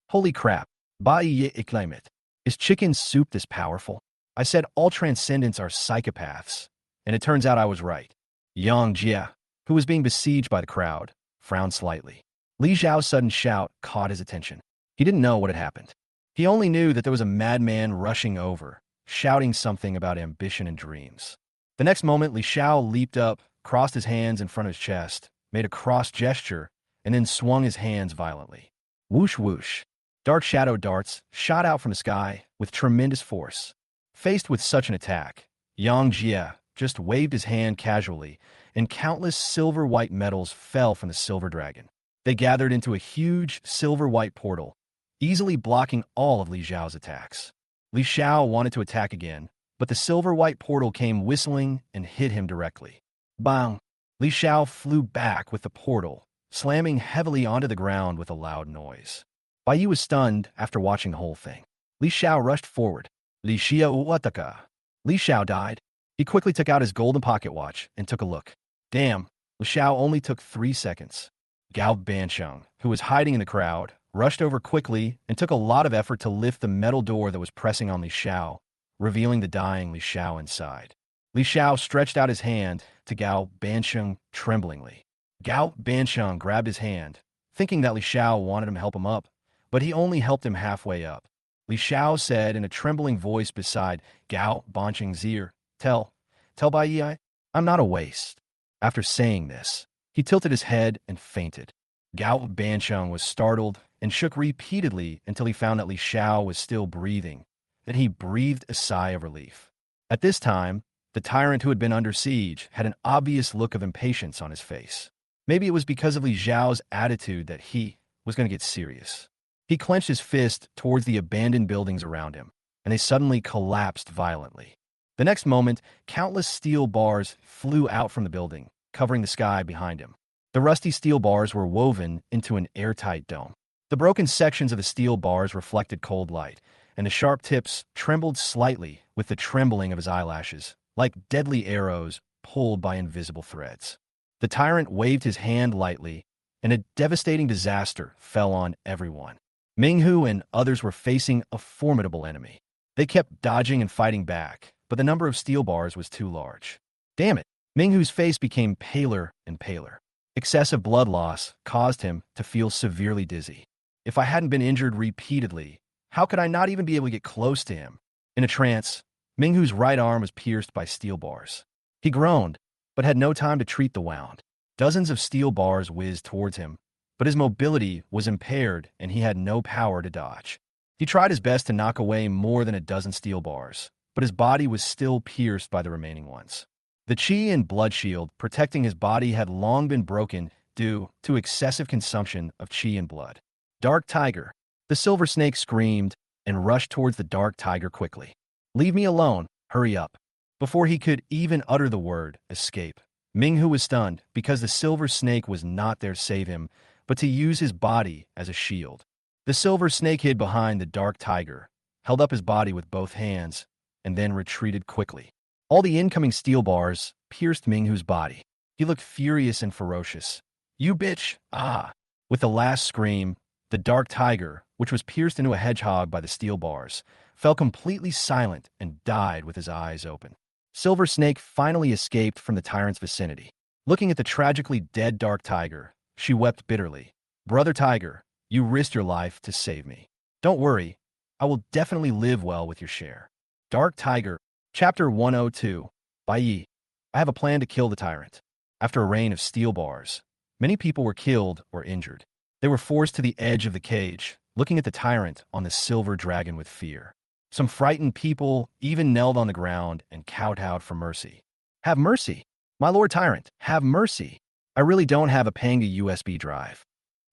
Holy crap, Minute.Escape. Is chicken soup this powerful? I said all transcendents are psychopaths, and it turns out I was right. Yang Jia, who was being besieged by the crowd, frowned slightly. Li Zhao's sudden shout caught his attention. He didn't know what had happened. He only knew that there was a madman rushing over, shouting something about ambition and dreams. The next moment, Li Shao leaped up, crossed his hands in front of his chest, made a cross gesture, and then swung his hands violently. Whoosh whoosh. Dark shadow darts shot out from the sky with tremendous force. Faced with such an attack, Yang Jia just waved his hand casually, and countless silver-white metals fell from the silver dragon. They gathered into a huge silver-white portal, easily blocking all of Li Zhao's attacks. Li Shao wanted to attack again, but the silver-white portal came whistling and hit him directly. Bang! Li Shao flew back with the portal, slamming heavily onto the ground with a loud noise. Bai Yi was stunned after watching the whole thing. Li Shao rushed forward. Li Xiao Wataka. Li Shao died. He quickly took out his golden pocket watch and took a look. Damn, Li Shao only took 3 seconds. Gao Bansheng, who was hiding in the crowd, rushed over quickly and took a lot of effort to lift the metal door that was pressing on Li Shao, revealing the dying Li Shao inside. Li Shao stretched out his hand to Gao Bansheng tremblingly. Gao Bansheng grabbed his hand, thinking that Li Shao wanted him to help him up, but he only helped him halfway up. Li Shao said in a trembling voice beside Gao Bansheng's ear, Tell Bai Yi, I'm not a waste. After saying this, he tilted his head and fainted. Gao Bansheng was startled and shook repeatedly until he found that Li Shao was still breathing. Then he breathed a sigh of relief. At this time, the tyrant who had been under siege had an obvious look of impatience on his face. Maybe it was because of Li Zhao's attitude that he was going to get serious. He clenched his fist towards the abandoned buildings around him, and they suddenly collapsed violently. The next moment, countless steel bars flew out from the building, covering the sky behind him. The rusty steel bars were woven into an airtight dome. The broken sections of the steel bars reflected cold light, and the sharp tips trembled slightly with the trembling of his eyelashes, like deadly arrows pulled by invisible threads. The tyrant waved his hand lightly, and a devastating disaster fell on everyone. Minghu and others were facing a formidable enemy. They kept dodging and fighting back, but the number of steel bars was too large. Damn it! Minghu's face became paler and paler. Excessive blood loss caused him to feel severely dizzy. If I hadn't been injured repeatedly, how could I not even be able to get close to him? In a trance, Minghu's right arm was pierced by steel bars. He groaned, but had no time to treat the wound. Dozens of steel bars whizzed towards him, but his mobility was impaired and he had no power to dodge. He tried his best to knock away more than a dozen steel bars, but his body was still pierced by the remaining ones. The chi and blood shield protecting his body had long been broken due to excessive consumption of chi and blood. Dark Tiger. The silver snake screamed and rushed towards the dark tiger quickly. Leave me alone, hurry up. Before he could even utter the word, escape, Minghu was stunned because the silver snake was not there to save him, but to use his body as a shield. The silver snake hid behind the dark tiger, held up his body with both hands, and then retreated quickly. All the incoming steel bars pierced Minghu's body. He looked furious and ferocious. You bitch! Ah! With the last scream, the dark tiger, which was pierced into a hedgehog by the steel bars, fell completely silent and died with his eyes open. Silver Snake finally escaped from the tyrant's vicinity. Looking at the tragically dead dark tiger, she wept bitterly. Brother Tiger, you risked your life to save me. Don't worry, I will definitely live well with your share. Dark Tiger, Chapter 102, by Yi. I have a plan to kill the tyrant. After a rain of steel bars, many people were killed or injured. They were forced to the edge of the cage, looking at the tyrant on the silver dragon with fear. Some frightened people even knelt on the ground and kowtowed for mercy. Have mercy! My lord tyrant, have mercy! I really don't have a Panga USB drive.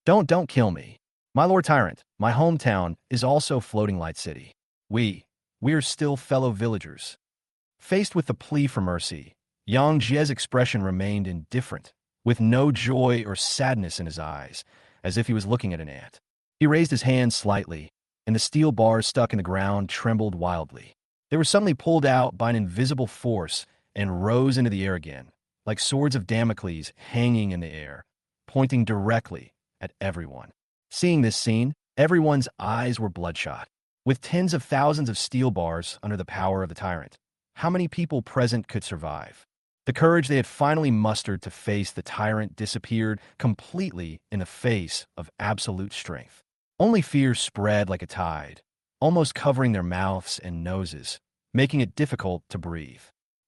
Don't kill me. My lord tyrant, my hometown is also Floating Light City. We are still fellow villagers. Faced with the plea for mercy, Yang Jie's expression remained indifferent, with no joy or sadness in his eyes, as if he was looking at an ant. He raised his hand slightly, and the steel bars stuck in the ground trembled wildly. They were suddenly pulled out by an invisible force and rose into the air again, like swords of Damocles hanging in the air, pointing directly at everyone. Seeing this scene, everyone's eyes were bloodshot. With tens of thousands of steel bars under the power of the tyrant, how many people present could survive? The courage they had finally mustered to face the tyrant disappeared completely in the face of absolute strength. Only fear spread like a tide, almost covering their mouths and noses, making it difficult to breathe.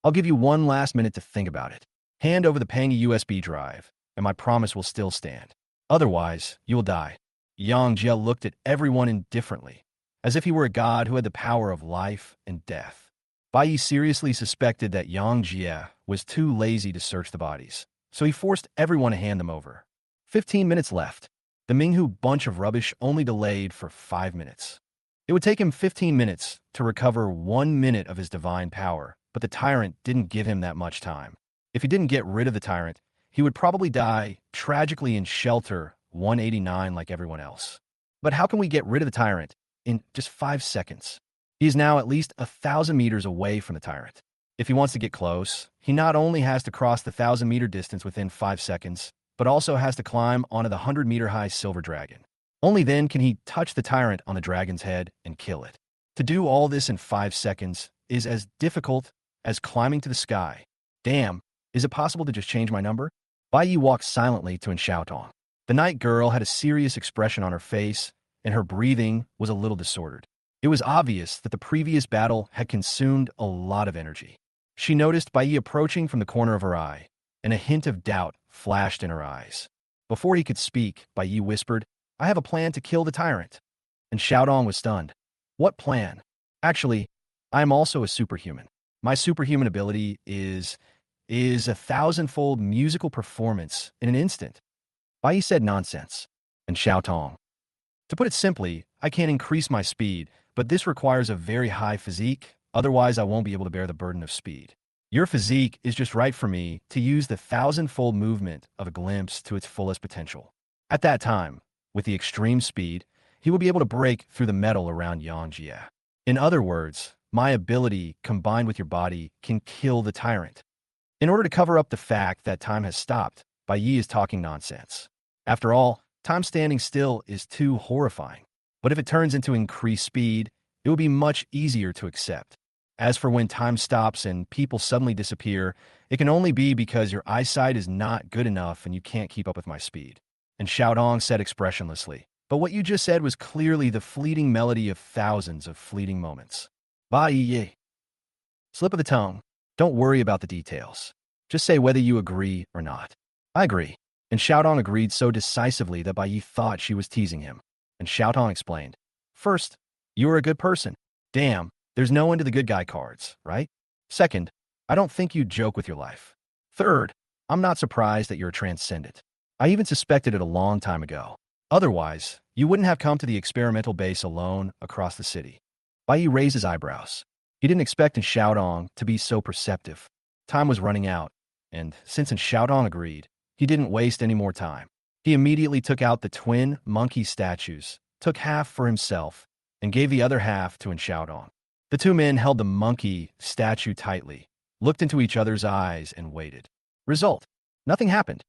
I'll give you one last minute to think about it. Hand over the Panga USB drive, and my promise will still stand. Otherwise, you will die. Yang Jie looked at everyone indifferently, as if he were a god who had the power of life and death. Bai Yi seriously suspected that Yang Jie was too lazy to search the bodies, so he forced everyone to hand them over. 15 minutes left. The Minghu bunch of rubbish only delayed for 5 minutes. It would take him 15 minutes to recover 1 minute of his divine power, but the tyrant didn't give him that much time. If he didn't get rid of the tyrant, he would probably die tragically in shelter 189 like everyone else. But how can we get rid of the tyrant in just 5 seconds? He is now at least 1,000 meters away from the tyrant. If he wants to get close, he not only has to cross the 1,000-meter distance within 5 seconds, but also has to climb onto the 100-meter-high silver dragon. Only then can he touch the tyrant on the dragon's head and kill it. To do all this in 5 seconds is as difficult as climbing to the sky. Damn, is it possible to just change my number? Bai Yi walked silently to Xiaotong. The night girl had a serious expression on her face, and her breathing was a little disordered. It was obvious that the previous battle had consumed a lot of energy. She noticed Bai Yi approaching from the corner of her eye, and a hint of doubt flashed in her eyes. Before he could speak, Bai Yi whispered, I have a plan to kill the tyrant. And Xiaodong was stunned. What plan? Actually, I am also a superhuman. My superhuman ability is a 1,000-fold musical performance in an instant. Bai Yi said nonsense. And Xiaotong. To put it simply, I can increase my speed, but this requires a very high physique, otherwise I won't be able to bear the burden of speed. Your physique is just right for me to use the 1,000-fold movement of a glimpse to its fullest potential. At that time, with the extreme speed, he will be able to break through the metal around Yang Jie. In other words, my ability, combined with your body, can kill the tyrant. In order to cover up the fact that time has stopped, Bai Yi is talking nonsense. After all, time standing still is too horrifying. But if it turns into increased speed, it will be much easier to accept. As for when time stops and people suddenly disappear, it can only be because your eyesight is not good enough and you can't keep up with my speed. And Xiaodong said expressionlessly, but what you just said was clearly the fleeting melody of thousands of fleeting moments. Bai Yi. Slip of the tongue. Don't worry about the details. Just say whether you agree or not. I agree. And Xiaodong agreed so decisively that Bai Yi thought she was teasing him. And Xiaotong explained, first, you are a good person. Damn, There's no end to the good guy cards, right? Second, I don't think you joke with your life. Third, I'm not surprised that you're a transcendent. I even suspected it a long time ago. Otherwise, you wouldn't have come to the experimental base alone across the city. Bai Yi raised his eyebrows. He didn't expect Xiaodong to be so perceptive. Time was running out, and since Xiaodong agreed, he didn't waste any more time. He immediately took out the twin monkey statues, took half for himself, and gave the other half to Xiaodong. The two men held the monkey statue tightly, looked into each other's eyes, and waited. Result: nothing happened.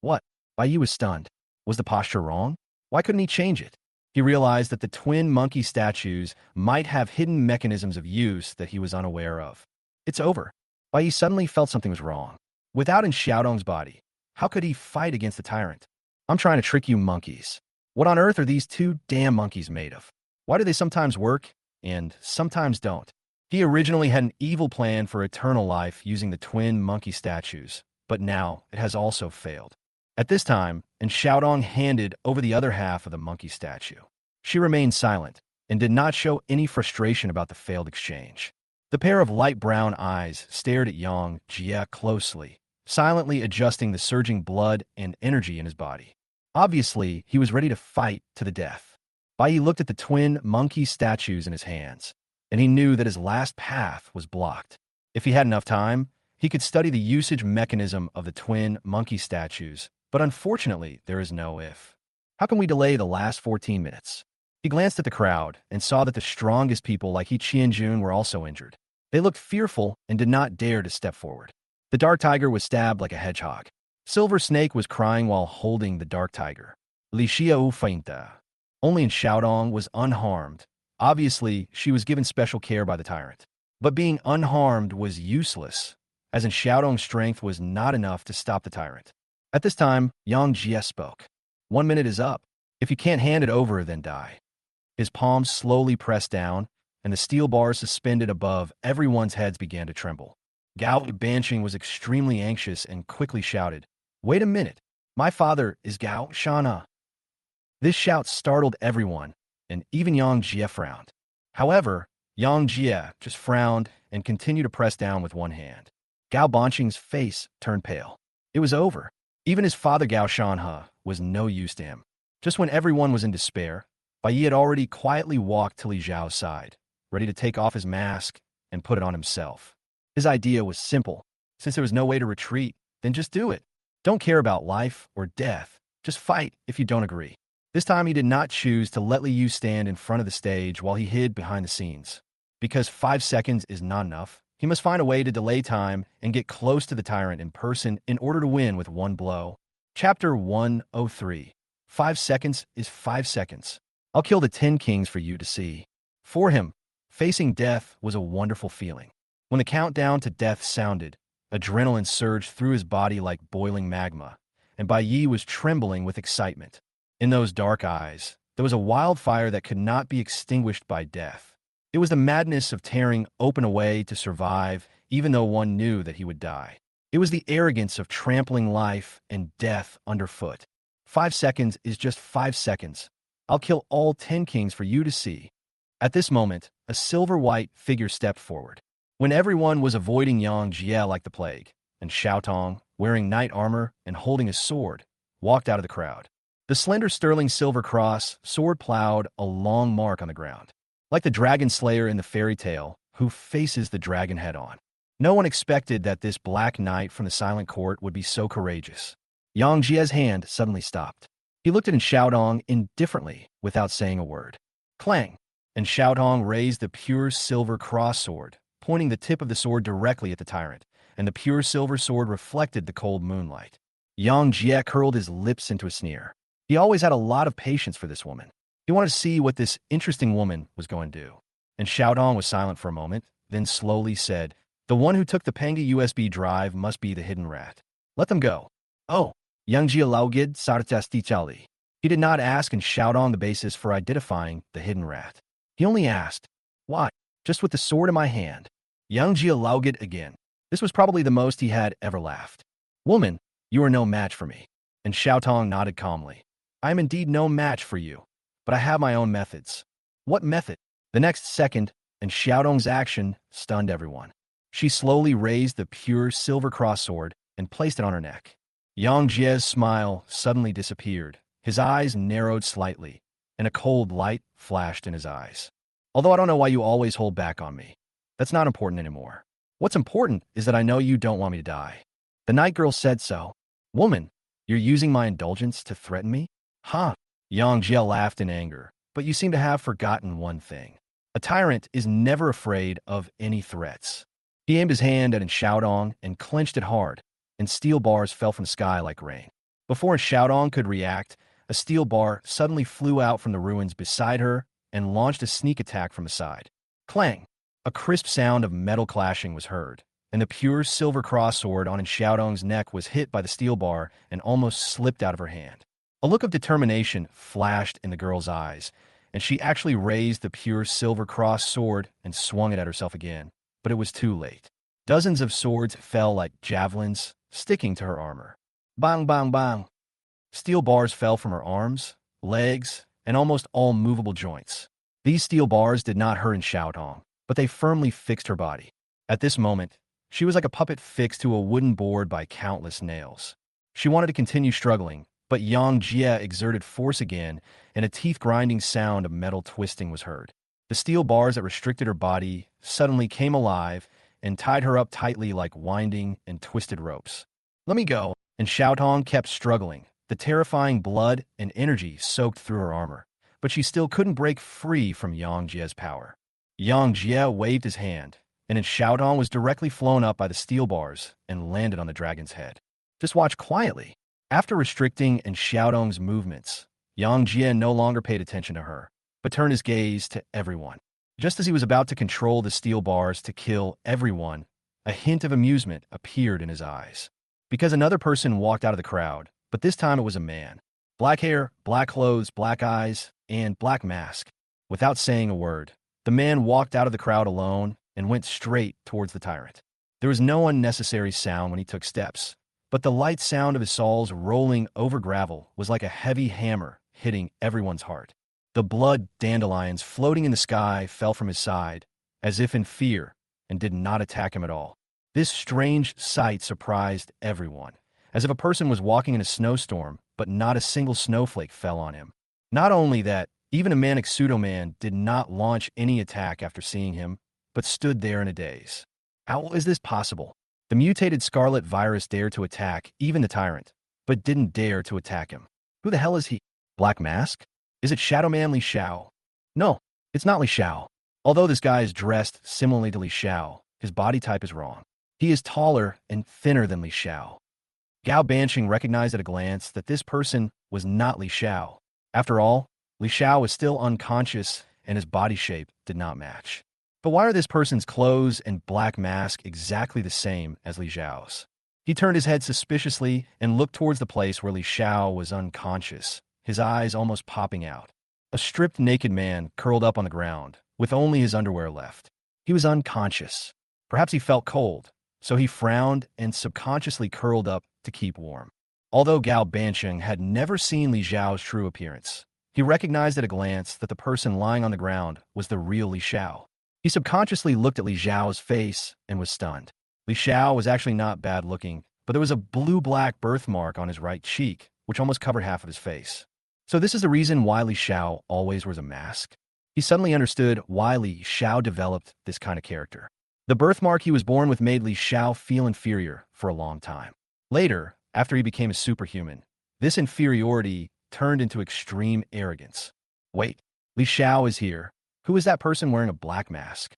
What? Bai Yi was stunned. Was the posture wrong? Why couldn't he change it? He realized that the twin monkey statues might have hidden mechanisms of use that he was unaware of. It's over. Bai Yi suddenly felt something was wrong. Without Xiaodong's body, how could he fight against the tyrant? I'm trying to trick you monkeys. What on earth are these two damn monkeys made of? Why do they sometimes work and sometimes don't? He originally had an evil plan for eternal life using the twin monkey statues, but now it has also failed. At this time, Xiaodong handed over the other half of the monkey statue. She remained silent and did not show any frustration about the failed exchange. The pair of light brown eyes stared at Yang Jie closely, silently adjusting the surging blood and energy in his body. Obviously, he was ready to fight to the death. Bai Yi looked at the twin monkey statues in his hands, and he knew that his last path was blocked. If he had enough time, he could study the usage mechanism of the twin monkey statues, but unfortunately, there is no if. How can we delay the last 14 minutes? He glanced at the crowd and saw that the strongest people like He Qianjun were also injured. They looked fearful and did not dare to step forward. The dark tiger was stabbed like a hedgehog. Silver Snake was crying while holding the dark tiger. Li Xiao Feinta. Only Xiaodong was unharmed. Obviously, she was given special care by the tyrant. But being unharmed was useless, as in Xiaodong's strength was not enough to stop the tyrant. At this time, Yang Jie spoke. 1 minute is up. If you can't hand it over, then die. His palms slowly pressed down, and the steel bars suspended above everyone's heads began to tremble. Gao Banqing was extremely anxious and quickly shouted, "Wait a minute. My father is Gao Shana." This shout startled everyone, and even Yang Jie frowned. However, Yang Jie just frowned and continued to press down with one hand. Gao Banqing's face turned pale. It was over. Even his father Gao Shanhe was no use to him. Just when everyone was in despair, Bai Yi had already quietly walked to Li Zhao's side, ready to take off his mask and put it on himself. His idea was simple. Since there was no way to retreat, then just do it. Don't care about life or death. Just fight if you don't agree. This time he did not choose to let Li Yu stand in front of the stage while he hid behind the scenes. Because 5 seconds is not enough, he must find a way to delay time and get close to the tyrant in person in order to win with one blow. Chapter 103. 5 seconds is 5 seconds. I'll kill the 10 kings for you to see. For him, facing death was a wonderful feeling. When the countdown to death sounded, adrenaline surged through his body like boiling magma, and Bai Yi was trembling with excitement. In those dark eyes, there was a wildfire that could not be extinguished by death. It was the madness of tearing open a way to survive, even though one knew that he would die. It was the arrogance of trampling life and death underfoot. 5 seconds is just 5 seconds. I'll kill all 10 kings for you to see. At this moment, a silver-white figure stepped forward. When everyone was avoiding Yang Jie like the plague, and Xiaotong, wearing knight armor and holding a sword, walked out of the crowd. The slender sterling silver cross sword plowed a long mark on the ground, like the dragon slayer in the fairy tale who faces the dragon head-on. No one expected that this black knight from the silent court would be so courageous. Yang Jie's hand suddenly stopped. He looked at Xiaodong indifferently without saying a word. Clang! And Xiaodong raised the pure silver cross sword, pointing the tip of the sword directly at the tyrant, and the pure silver sword reflected the cold moonlight. Yang Jie curled his lips into a sneer. He always had a lot of patience for this woman. He wanted to see what this interesting woman was going to do. And Xiaodong was silent for a moment, then slowly said, "The one who took the Panga USB drive must be the hidden rat. Let them go." Oh, Yang Jie Laogid Sartasti Chali. He did not ask and Xiaodong the basis for identifying the hidden rat. He only asked, "Why?" Just with the sword in my hand. Yang Jie Laogid again. This was probably the most he had ever laughed. "Woman, you are no match for me." And Xiaotong nodded calmly. "I am indeed no match for you, but I have my own methods." "What method?" The next second, and Xiaodong's action stunned everyone. She slowly raised the pure silver cross sword and placed it on her neck. Yang Jie's smile suddenly disappeared. His eyes narrowed slightly, and a cold light flashed in his eyes. Although I don't know why you always hold back on me. That's not important anymore. What's important is that I know you don't want me to die. The night girl said so. Woman, you're using my indulgence to threaten me? Huh? Yang Jie laughed in anger, but you seem to have forgotten one thing. A tyrant is never afraid of any threats. He aimed his hand at Xiaodong and clenched it hard, and steel bars fell from the sky like rain. Before Xiaodong could react, a steel bar suddenly flew out from the ruins beside her and launched a sneak attack from the side. Clang! A crisp sound of metal clashing was heard, and the pure silver cross sword on Xiaodong's neck was hit by the steel bar and almost slipped out of her hand. A look of determination flashed in the girl's eyes, and she actually raised the pure silver cross sword and swung it at herself again, but it was too late. Dozens of swords fell like javelins, sticking to her armor. Bang, bang, bang. Steel bars fell from her arms, legs, and almost all movable joints. These steel bars did not hurt Xiaodong, but they firmly fixed her body. At this moment, she was like a puppet fixed to a wooden board by countless nails. She wanted to continue struggling, but Yang Jie exerted force again, and a teeth-grinding sound of metal twisting was heard. The steel bars that restricted her body suddenly came alive and tied her up tightly like winding and twisted ropes. Let me go, and Xiaodong kept struggling. The terrifying blood and energy soaked through her armor, but she still couldn't break free from Yang Jie's power. Yang Jie waved his hand, and Xiaodong was directly flown up by the steel bars and landed on the dragon's head. Just watch quietly. After restricting Xiaodong's movements, Yang Jie no longer paid attention to her, but turned his gaze to everyone. Just as he was about to control the steel bars to kill everyone, a hint of amusement appeared in his eyes. Because another person walked out of the crowd, but this time it was a man. Black hair, black clothes, black eyes, and black mask. Without saying a word, the man walked out of the crowd alone and went straight towards the tyrant. There was no unnecessary sound when he took steps, but the light sound of his soles rolling over gravel was like a heavy hammer hitting everyone's heart. The blood dandelions floating in the sky fell from his side, as if in fear, and did not attack him at all. This strange sight surprised everyone, as if a person was walking in a snowstorm, but not a single snowflake fell on him. Not only that, even a manic pseudo-man did not launch any attack after seeing him, but stood there in a daze. How is this possible? The mutated scarlet virus dared to attack even the tyrant, but didn't dare to attack him. Who the hell is he? Black Mask? Is it Shadow Man Li Xiao? No, it's not Li Xiao. Although this guy is dressed similarly to Li Xiao, his body type is wrong. He is taller and thinner than Li Xiao. Gao Banqing recognized at a glance that this person was not Li Xiao. After all, Li Xiao was still unconscious and his body shape did not match. But why are this person's clothes and black mask exactly the same as Li Xiao's? He turned his head suspiciously and looked towards the place where Li Xiao was unconscious, his eyes almost popping out. A stripped naked man curled up on the ground, with only his underwear left. He was unconscious. Perhaps he felt cold, so he frowned and subconsciously curled up to keep warm. Although Gao Banqing had never seen Li Xiao's true appearance, he recognized at a glance that the person lying on the ground was the real Li Xiao. He subconsciously looked at Li Xiao's face and was stunned. Li Xiao was actually not bad looking, but there was a blue-black birthmark on his right cheek, which almost covered half of his face. So this is the reason why Li Xiao always wears a mask? He suddenly understood why Li Xiao developed this kind of character. The birthmark he was born with made Li Xiao feel inferior for a long time. Later, after he became a superhuman, this inferiority turned into extreme arrogance. Wait, Li Xiao is here. Who is that person wearing a black mask?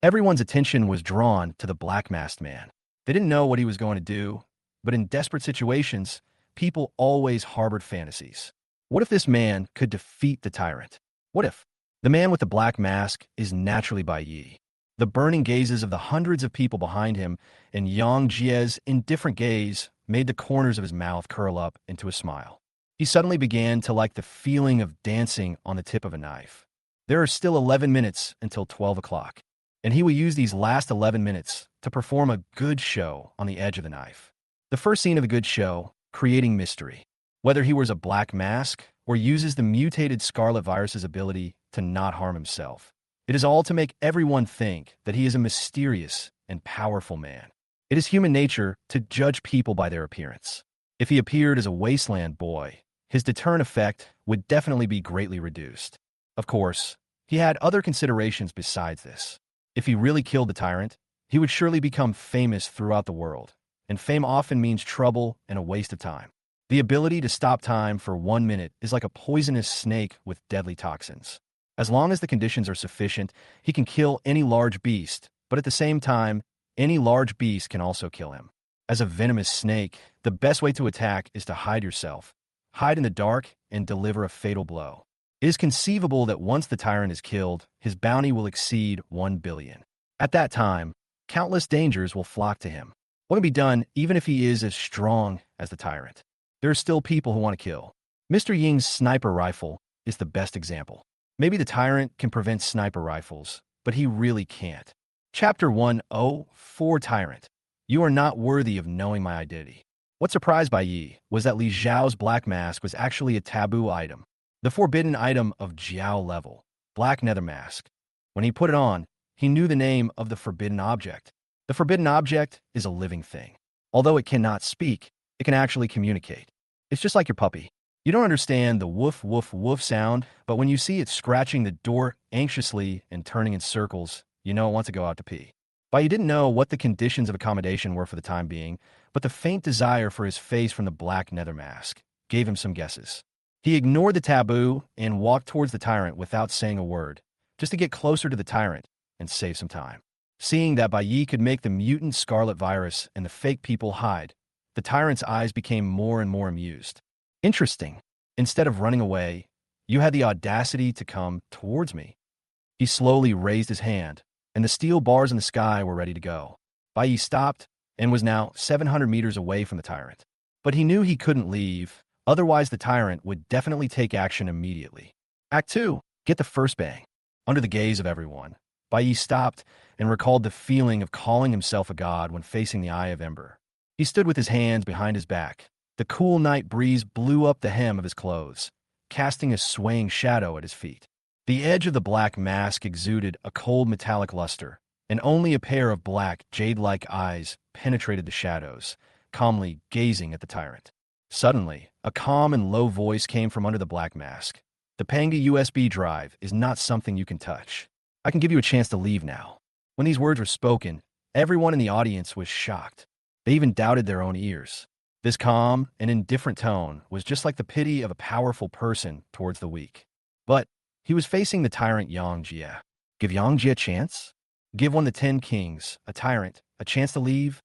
Everyone's attention was drawn to the black-masked man. They didn't know what he was going to do, but in desperate situations, people always harbored fantasies. What if this man could defeat the tyrant? What if? The man with the black mask is naturally Bai Yi. The burning gazes of the hundreds of people behind him and Yang Jie's indifferent gaze made the corners of his mouth curl up into a smile. He suddenly began to like the feeling of dancing on the tip of a knife. There are still 11 minutes until 12 o'clock, and he will use these last 11 minutes to perform a good show on the edge of the knife. The first scene of the good show, creating mystery. Whether he wears a black mask or uses the mutated scarlet virus's ability to not harm himself, It is all to make everyone think that he is a mysterious and powerful man. It is human nature to judge people by their appearance. If he appeared as a wasteland boy, his deterrent effect would definitely be greatly reduced. Of course, he had other considerations besides this. If he really killed the tyrant, he would surely become famous throughout the world, and fame often means trouble and a waste of time. The ability to stop time for 1 minute is like a poisonous snake with deadly toxins. As long as the conditions are sufficient, he can kill any large beast, but at the same time, any large beast can also kill him. As a venomous snake, the best way to attack is to hide yourself, hide in the dark, and deliver a fatal blow. It is conceivable that once the tyrant is killed, his bounty will exceed 1 billion. At that time, countless dangers will flock to him. What can be done even if he is as strong as the tyrant? There are still people who want to kill. Mr. Ying's sniper rifle is the best example. Maybe the tyrant can prevent sniper rifles, but he really can't. Chapter 104 Tyrant. You are not worthy of knowing my identity. What surprised Bai Yi was that Li Zhao's black mask was actually a taboo item. The forbidden item of Jiao level, black nether mask. When he put it on, he knew the name of the forbidden object. The forbidden object is a living thing. Although it cannot speak, it can actually communicate. It's just like your puppy. You don't understand the woof woof woof sound, but when you see it scratching the door anxiously and turning in circles, you know it wants to go out to pee. Bai Yi didn't know what the conditions of accommodation were for the time being, but the faint desire for his face from the black nether mask gave him some guesses. He ignored the taboo and walked towards the tyrant without saying a word, just to get closer to the tyrant and save some time. Seeing that Bai Yi could make the mutant scarlet virus and the fake people hide, the tyrant's eyes became more and more amused. Interesting. Instead of running away, you had the audacity to come towards me. He slowly raised his hand, and the steel bars in the sky were ready to go. Bai Yi stopped and was now 700 meters away from the tyrant. But he knew he couldn't leave, otherwise the tyrant would definitely take action immediately. Act 2. Get the first bang. Under the gaze of everyone, Bai Yi stopped and recalled the feeling of calling himself a god when facing the Eye of Ember. He stood with his hands behind his back. The cool night breeze blew up the hem of his clothes, casting a swaying shadow at his feet. The edge of the black mask exuded a cold metallic luster, and only a pair of black, jade-like eyes penetrated the shadows, calmly gazing at the tyrant. Suddenly, a calm and low voice came from under the black mask. The Panga USB drive is not something you can touch. I can give you a chance to leave now. When these words were spoken, everyone in the audience was shocked. They even doubted their own ears. This calm and indifferent tone was just like the pity of a powerful person towards the weak. But he was facing the tyrant Yang Jie. Give Yang Jie a chance? Give one of the 10 kings, a tyrant, a chance to leave?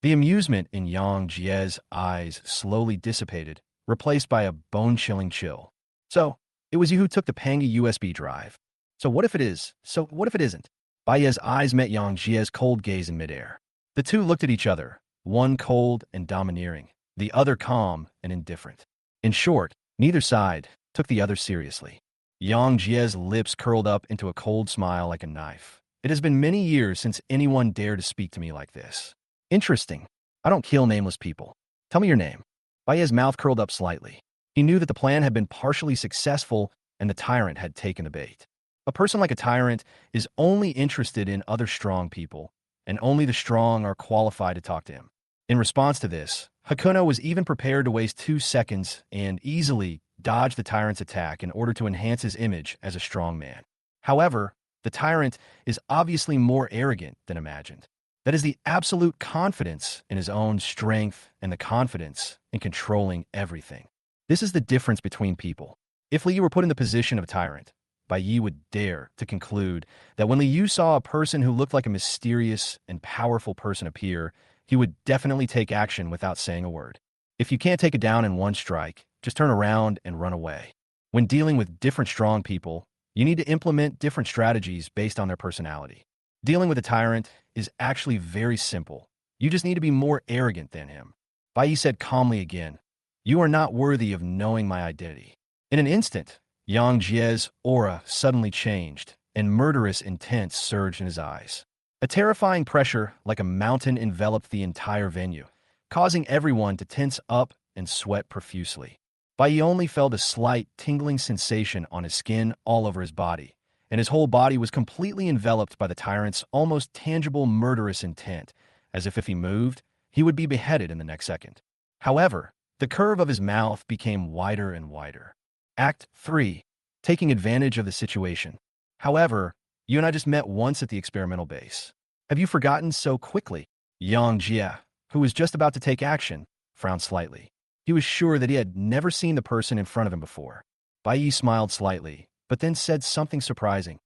The amusement in Yang Jie's eyes slowly dissipated, replaced by a bone-chilling chill. So, it was you who took the Panga USB drive. So what if it is? So what if it isn't? Bai Yi's eyes met Yang Jie's cold gaze in midair. The two looked at each other, one cold and domineering, the other calm and indifferent. In short, neither side took the other seriously. Yang Jie's lips curled up into a cold smile like a knife. It has been many years since anyone dared to speak to me like this. Interesting. I don't kill nameless people. Tell me your name. Bai Yi's mouth curled up slightly. He knew that the plan had been partially successful and the tyrant had taken the bait. A person like a tyrant is only interested in other strong people, and only the strong are qualified to talk to him. In response to this, Hakuno was even prepared to waste 2 seconds and easily dodge the tyrant's attack in order to enhance his image as a strong man. However, the tyrant is obviously more arrogant than imagined. That is the absolute confidence in his own strength and the confidence in controlling everything. This is the difference between people. If Li Yu were put in the position of a tyrant, Bai Yi would dare to conclude that when Li Yu saw a person who looked like a mysterious and powerful person appear, he would definitely take action without saying a word. If you can't take it down in one strike, just turn around and run away. When dealing with different strong people, you need to implement different strategies based on their personality. Dealing with a tyrant is actually very simple. You just need to be more arrogant than him. Bai Yi said calmly again, "You are not worthy of knowing my identity." In an instant, Yang Jie's aura suddenly changed, and murderous intent surged in his eyes. A terrifying pressure like a mountain enveloped the entire venue, causing everyone to tense up and sweat profusely. Bai Yi only felt a slight tingling sensation on his skin all over his body, and his whole body was completely enveloped by the tyrant's almost tangible murderous intent, as if he moved, he would be beheaded in the next second. However, the curve of his mouth became wider and wider. Act 3. Taking advantage of the situation. However, you and I just met once at the experimental base. Have you forgotten so quickly? Yang Jia, who was just about to take action, frowned slightly. He was sure that he had never seen the person in front of him before. Bai Yi smiled slightly, but then said something surprising.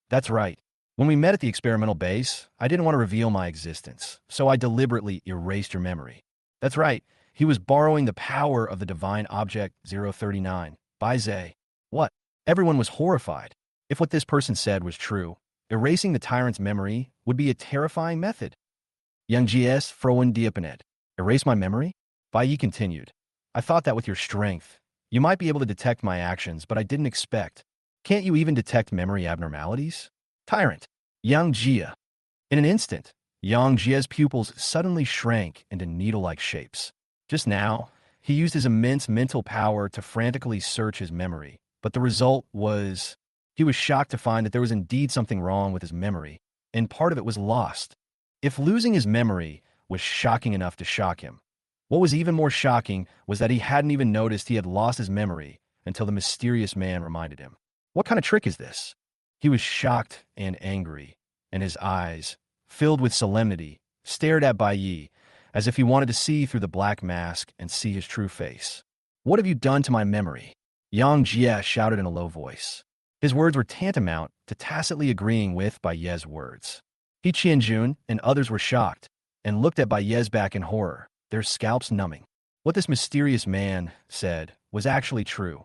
That's right. When we met at the experimental base, I didn't want to reveal my existence, so I deliberately erased your memory. That's right. He was borrowing the power of the divine object 039, Bai Zhe. What? Everyone was horrified. If what this person said was true, erasing the tyrant's memory would be a terrifying method. Yang Jies Froen Diapanet. Erase my memory? Bai Yi continued. I thought that with your strength, you might be able to detect my actions, but I didn't expect. Can't you even detect memory abnormalities? Tyrant. Yang Jia. In an instant, Yang Jia's pupils suddenly shrank into needle-like shapes. Just now, he used his immense mental power to frantically search his memory, but the result was... He was shocked to find that there was indeed something wrong with his memory, and part of it was lost. If losing his memory was shocking enough to shock him, what was even more shocking was that he hadn't even noticed he had lost his memory until the mysterious man reminded him. What kind of trick is this? He was shocked and angry, and his eyes, filled with solemnity, stared at Bai Yi as if he wanted to see through the black mask and see his true face. What have you done to my memory? Yang Jie shouted in a low voice. His words were tantamount to tacitly agreeing with Bai Ye's words. He Qianjun and others were shocked and looked at Bai Ye's back in horror, their scalps numbing. What this mysterious man said was actually true.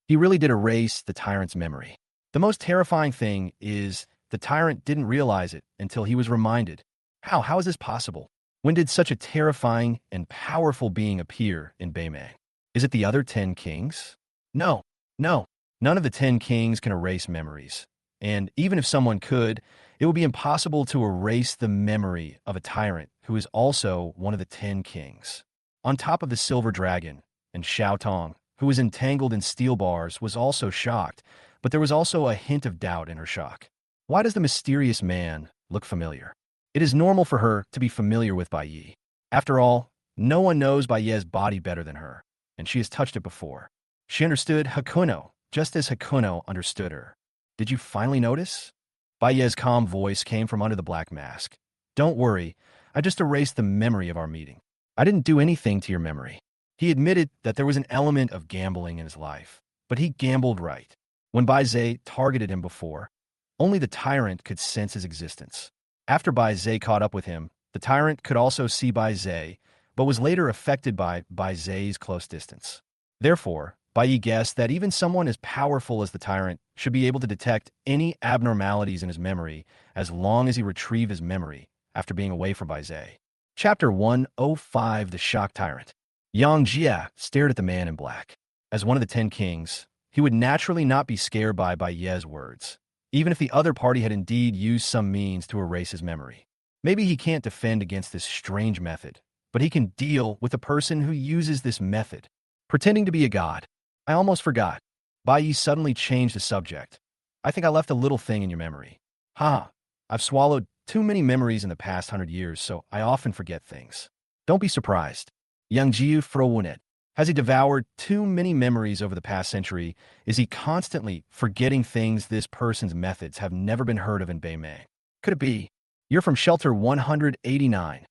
He really did erase the tyrant's memory. The most terrifying thing is the tyrant didn't realize it until he was reminded. How is this possible? When did such a terrifying and powerful being appear in Beimei? Is it the other 10 kings? No. None of the 10 kings can erase memories. And even if someone could, it would be impossible to erase the memory of a tyrant who is also one of the 10 kings. On top of the silver dragon, and Xiao Tong, who was entangled in steel bars, was also shocked, but there was also a hint of doubt in her shock. Why does the mysterious man look familiar? It is normal for her to be familiar with Bai Yi. After all, no one knows Bai Ye's body better than her, and she has touched it before. She understood Hakuno, just as Hakuno understood her. Did you finally notice? Bai Ye's calm voice came from under the black mask. Don't worry, I just erased the memory of our meeting. I didn't do anything to your memory. He admitted that there was an element of gambling in his life, but he gambled right. When Bai Zhe targeted him before, only the tyrant could sense his existence. After Bai Zhe caught up with him, the tyrant could also see Bai Zhe, but was later affected by Bai Zhe's close distance. Therefore, Bai Yi guessed that even someone as powerful as the tyrant should be able to detect any abnormalities in his memory as long as he retrieved his memory after being away from Bai Zhe. Chapter 105, The Shock Tyrant. Yang Jia stared at the man in black. As one of the 10 kings, he would naturally not be scared by Bai Ye's words, even if the other party had indeed used some means to erase his memory. Maybe he can't defend against this strange method, but he can deal with a person who uses this method, pretending to be a god. I almost forgot. Bai Yi suddenly changed the subject. I think I left a little thing in your memory. I've swallowed too many memories in the past 100 years, so I often forget things. Don't be surprised. Yang Jiu Frowonet. Has he devoured too many memories over the past century? Is he constantly forgetting things this person's methods have never been heard of in Beimei? Could it be? You're from shelter 189.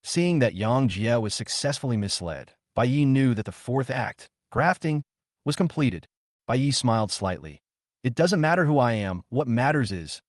Seeing that Yang Jia was successfully misled, Bai Yi knew that the fourth act, grafting, was completed. Bai Yi smiled slightly. It doesn't matter who I am. What matters is,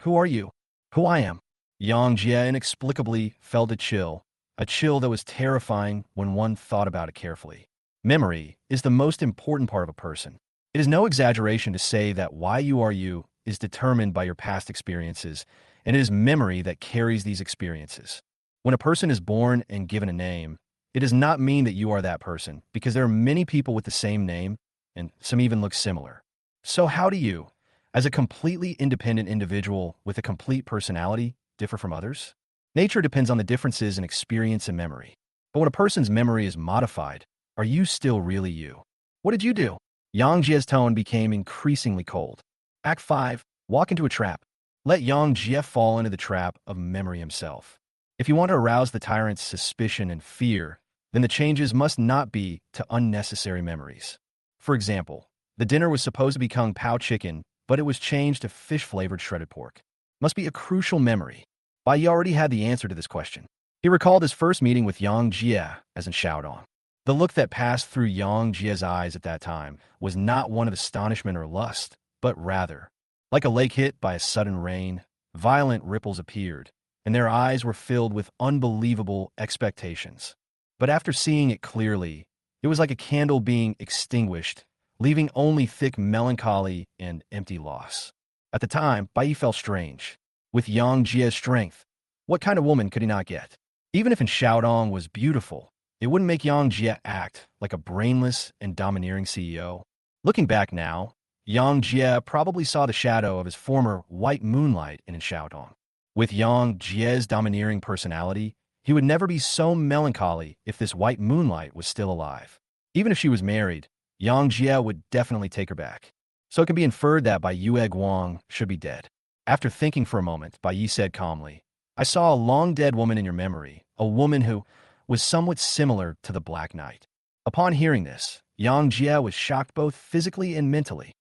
who are you? Who I am. Yang Jia inexplicably felt a chill that was terrifying when one thought about it carefully. Memory is the most important part of a person. It is no exaggeration to say that why you are you is determined by your past experiences, and it is memory that carries these experiences. When a person is born and given a name, it does not mean that you are that person, because there are many people with the same name, and some even look similar. So how do you, as a completely independent individual with a complete personality, differ from others? Nature depends on the differences in experience and memory. But when a person's memory is modified, are you still really you? What did you do? Yang Jie's tone became increasingly cold. Act 5. Walk into a trap. Let Yang Jie fall into the trap of memory himself. If you want to arouse the tyrant's suspicion and fear, then the changes must not be to unnecessary memories. For example, the dinner was supposed to be Kung Pao chicken, but it was changed to fish-flavored shredded pork. Must be a crucial memory. Bai Yi already had the answer to this question. He recalled his first meeting with Yang Jie as in Shaodong. The look that passed through Yang Jie's eyes at that time was not one of astonishment or lust, but rather, like a lake hit by a sudden rain, violent ripples appeared, and their eyes were filled with unbelievable expectations. But after seeing it clearly, it was like a candle being extinguished, leaving only thick melancholy and empty loss. At the time, Bai Yi felt strange. With Yang Jie's strength, what kind of woman could he not get? Even if in Shaodong was beautiful, it wouldn't make Yang Jie act like a brainless and domineering CEO. Looking back now, Yang Jie probably saw the shadow of his former white moonlight in Shaodong. With Yang Jie's domineering personality, he would never be so melancholy if this white moonlight was still alive. Even if she was married, Yang Jie would definitely take her back. So it can be inferred that Bai Yue Guang should be dead. After thinking for a moment, Bai Yi said calmly, I saw a long-dead woman in your memory, a woman who was somewhat similar to the Black Knight. Upon hearing this, Yang Jie was shocked both physically and mentally.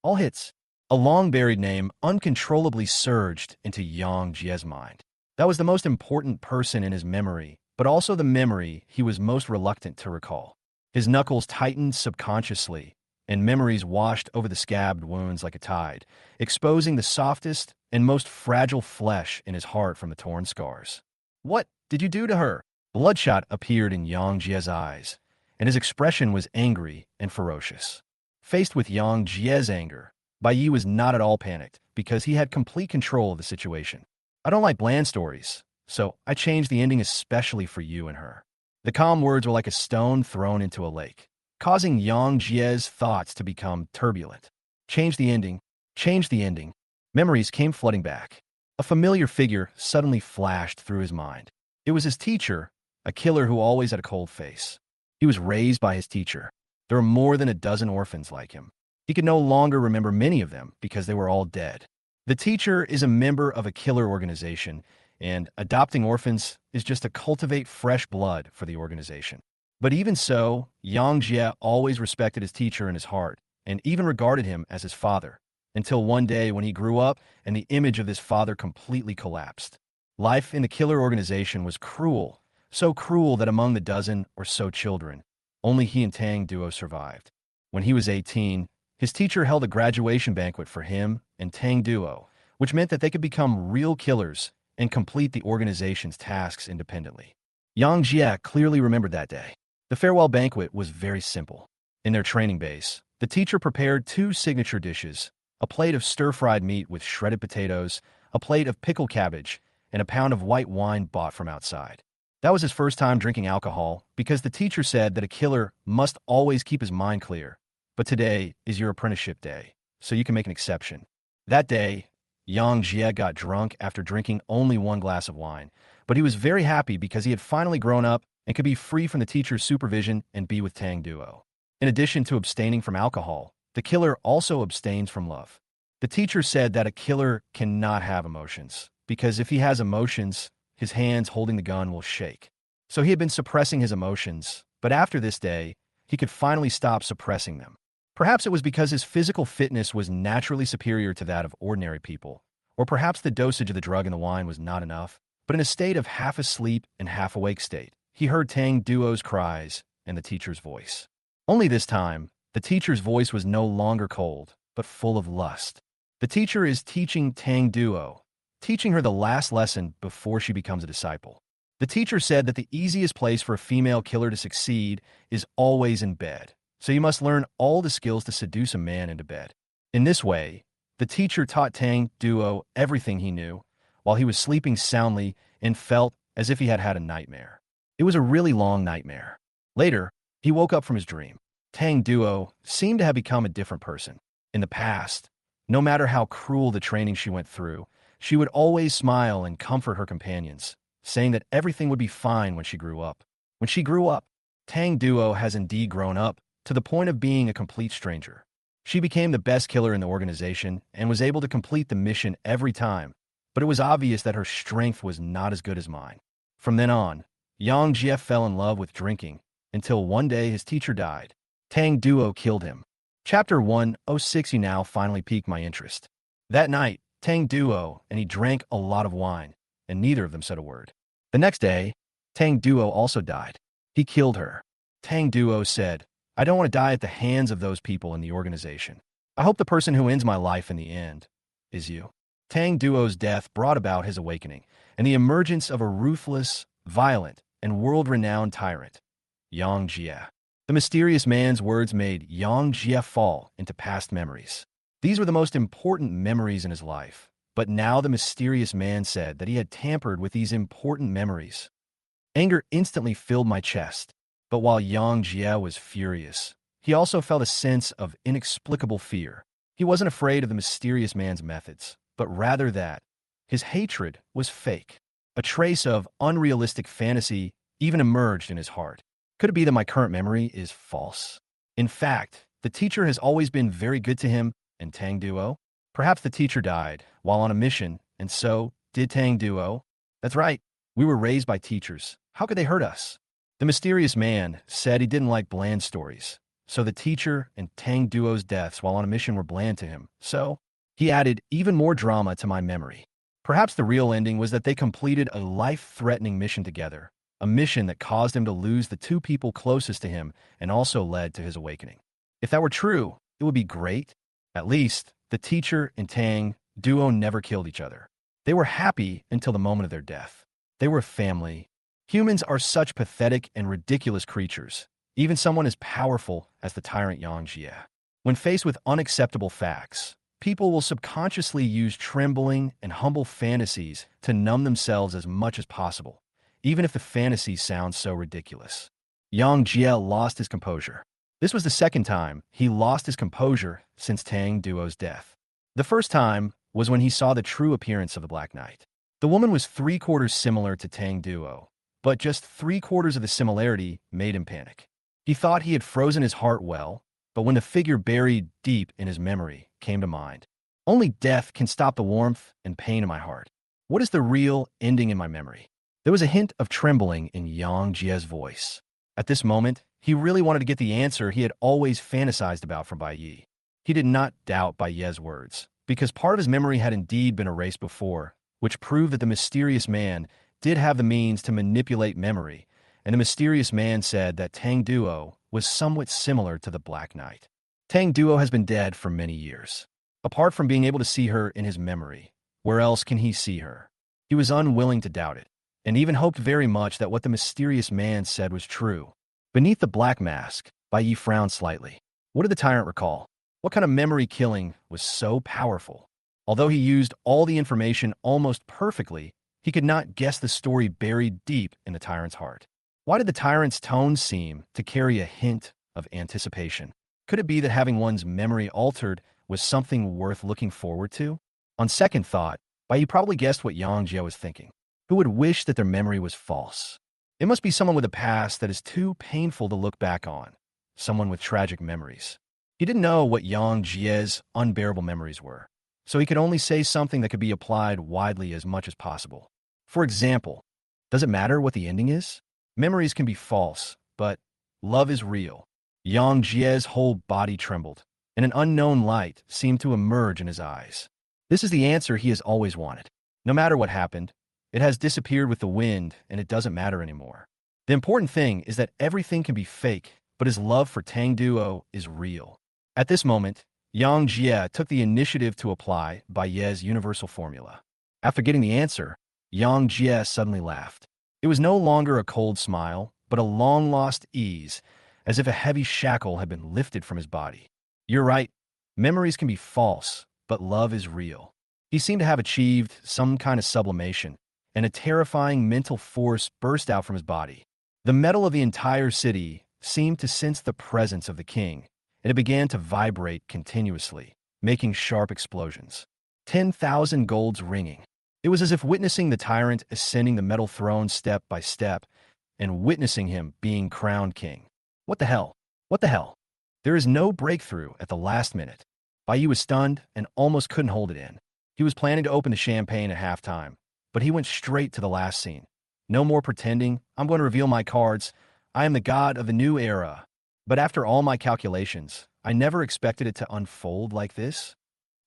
All hits. A long-buried name uncontrollably surged into Yang Jie's mind. That was the most important person in his memory, but also the memory he was most reluctant to recall. His knuckles tightened subconsciously, and memories washed over the scabbed wounds like a tide, exposing the softest and most fragile flesh in his heart from the torn scars. What did you do to her? Bloodshot appeared in Yang Jie's eyes, and his expression was angry and ferocious. Faced with Yang Jie's anger, Bai Yi was not at all panicked because he had complete control of the situation. I don't like bland stories, so I changed the ending especially for you and her. The calm words were like a stone thrown into a lake, causing Yang Jie's thoughts to become turbulent. Change the ending. Change the ending. Memories came flooding back. A familiar figure suddenly flashed through his mind. It was his teacher, a killer who always had a cold face. He was raised by his teacher. There were more than a dozen orphans like him. He could no longer remember many of them because they were all dead. The teacher is a member of a killer organization, and adopting orphans is just to cultivate fresh blood for the organization. But even so, Yang Jie always respected his teacher in his heart, and even regarded him as his father, until one day when he grew up and the image of this father completely collapsed. Life in the killer organization was cruel, so cruel that among the dozen or so children, only he and Tang Duo survived. When he was 18, his teacher held a graduation banquet for him and Tang Duo, which meant that they could become real killers and complete the organization's tasks independently. Yang Jie clearly remembered that day. The farewell banquet was very simple. In their training base, the teacher prepared 2 signature dishes, a plate of stir-fried meat with shredded potatoes, a plate of pickled cabbage, and a pound of white wine bought from outside. That was his first time drinking alcohol because the teacher said that a killer must always keep his mind clear. But today is your apprenticeship day, so you can make an exception. That day, Yang Jie got drunk after drinking only 1 glass of wine, but he was very happy because he had finally grown up and could be free from the teacher's supervision and be with Tang Duo. In addition to abstaining from alcohol, the killer also abstains from love. The teacher said that a killer cannot have emotions, because if he has emotions, his hands holding the gun will shake. So he had been suppressing his emotions, but after this day, he could finally stop suppressing them. Perhaps it was because his physical fitness was naturally superior to that of ordinary people, or perhaps the dosage of the drug in the wine was not enough, but in a state of half asleep and half awake state, he heard Tang Duo's cries and the teacher's voice. Only this time, the teacher's voice was no longer cold, but full of lust. The teacher is teaching Tang Duo, teaching her the last lesson before she becomes a disciple. The teacher said that the easiest place for a female killer to succeed is always in bed, so you must learn all the skills to seduce a man into bed. In this way, the teacher taught Tang Duo everything he knew, while he was sleeping soundly and felt as if he had had a nightmare. It was a really long nightmare. Later, he woke up from his dream. Tang Duo seemed to have become a different person. In the past, no matter how cruel the training she went through, she would always smile and comfort her companions, saying that everything would be fine when she grew up. When she grew up, Tang Duo has indeed grown up, to the point of being a complete stranger. She became the best killer in the organization and was able to complete the mission every time, but it was obvious that her strength was not as good as mine. From then on, Yang Jie fell in love with drinking until one day his teacher died. Tang Duo killed him. Chapter 106 now finally piqued my interest. That night, Tang Duo and he drank a lot of wine, and neither of them said a word. The next day, Tang Duo also died. He killed her. Tang Duo said, I don't want to die at the hands of those people in the organization. I hope the person who ends my life in the end is you. Tang Duo's death brought about his awakening and the emergence of a ruthless, violent, and world-renowned tyrant, Yang Jie. The mysterious man's words made Yang Jie fall into past memories. These were the most important memories in his life, but now the mysterious man said that he had tampered with these important memories. Anger instantly filled my chest, but while Yang Jie was furious, he also felt a sense of inexplicable fear. He wasn't afraid of the mysterious man's methods, but rather that his hatred was fake. A trace of unrealistic fantasy even emerged in his heart. Could it be that my current memory is false? In fact, the teacher has always been very good to him and Tang Duo. Perhaps the teacher died while on a mission, and so did Tang Duo. That's right, we were raised by teachers. How could they hurt us? The mysterious man said he didn't like bland stories, so the teacher and Tang Duo's deaths while on a mission were bland to him. So he added even more drama to my memory. Perhaps the real ending was that they completed a life-threatening mission together, a mission that caused him to lose the two people closest to him and also led to his awakening. If that were true, it would be great. At least, the teacher and Tang Duo never killed each other. They were happy until the moment of their death. They were a family. Humans are such pathetic and ridiculous creatures, even someone as powerful as the tyrant Yang Jie. When faced with unacceptable facts, people will subconsciously use trembling and humble fantasies to numb themselves as much as possible, even if the fantasy sounds so ridiculous. Yang Jie lost his composure. This was the second time he lost his composure since Tang Duo's death. The first time was when he saw the true appearance of the Black Knight. The woman was 3/4 similar to Tang Duo, but just 3/4 of the similarity made him panic. He thought he had frozen his heart well, but when the figure buried deep in his memory came to mind, only death can stop the warmth and pain in my heart. What is the real ending in my memory? There was a hint of trembling in Yang Jie's voice. At this moment, he really wanted to get the answer he had always fantasized about from Bai Yi. He did not doubt Bai Ye's words, because part of his memory had indeed been erased before, which proved that the mysterious man did have the means to manipulate memory, and the mysterious man said that Tang Duo was somewhat similar to the Black Knight. Tang Duo has been dead for many years. Apart from being able to see her in his memory, where else can he see her? He was unwilling to doubt it, and even hoped very much that what the mysterious man said was true. Beneath the black mask, Bai Yi frowned slightly. What did the tyrant recall? What kind of memory killing was so powerful? Although he used all the information almost perfectly, he could not guess the story buried deep in the tyrant's heart. Why did the tyrant's tone seem to carry a hint of anticipation? Could it be that having one's memory altered was something worth looking forward to? On second thought, Bai Yi probably guessed what Yang Jie was thinking. Who would wish that their memory was false? It must be someone with a past that is too painful to look back on, someone with tragic memories. He didn't know what Yang Jie's unbearable memories were, so he could only say something that could be applied widely as much as possible. For example, does it matter what the ending is? Memories can be false, but love is real. Yang Jie's whole body trembled, and an unknown light seemed to emerge in his eyes. This is the answer he has always wanted. No matter what happened, it has disappeared with the wind, and it doesn't matter anymore. The important thing is that everything can be fake, but his love for Tang Duo is real. At this moment, Yang Jie took the initiative to apply Bai Ye's universal formula. After getting the answer, Yang Jie suddenly laughed. It was no longer a cold smile, but a long-lost ease, as if a heavy shackle had been lifted from his body. You're right, memories can be false, but love is real. He seemed to have achieved some kind of sublimation, and a terrifying mental force burst out from his body. The metal of the entire city seemed to sense the presence of the king, and it began to vibrate continuously, making sharp explosions. 10,000 golds ringing. It was as if witnessing the tyrant ascending the metal throne step by step, and witnessing him being crowned king. What the hell? What the hell? There is no breakthrough at the last minute. Bai was stunned and almost couldn't hold it in. He was planning to open the champagne at halftime, but he went straight to the last scene. No more pretending. I'm going to reveal my cards. I am the god of the new era. But after all my calculations, I never expected it to unfold like this.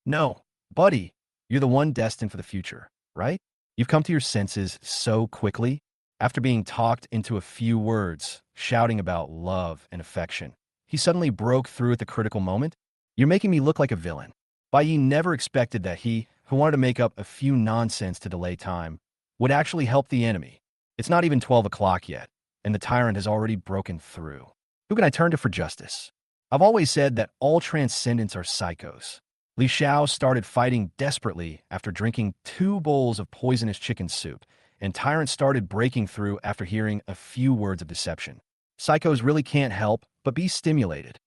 No, buddy, you're the one destined for the future, right? You've come to your senses so quickly, after being talked into a few words, shouting about love and affection. He suddenly broke through at the critical moment. You're making me look like a villain. Bai never expected that he, who wanted to make up a few nonsense to delay time, would actually help the enemy. It's not even 12 o'clock yet, and the tyrant has already broken through. Who can I turn to for justice? I've always said that all transcendents are psychos. Li Xiao started fighting desperately after drinking 2 bowls of poisonous chicken soup, and Tyrant started breaking through after hearing a few words of deception. Psychos really can't help but be stimulated.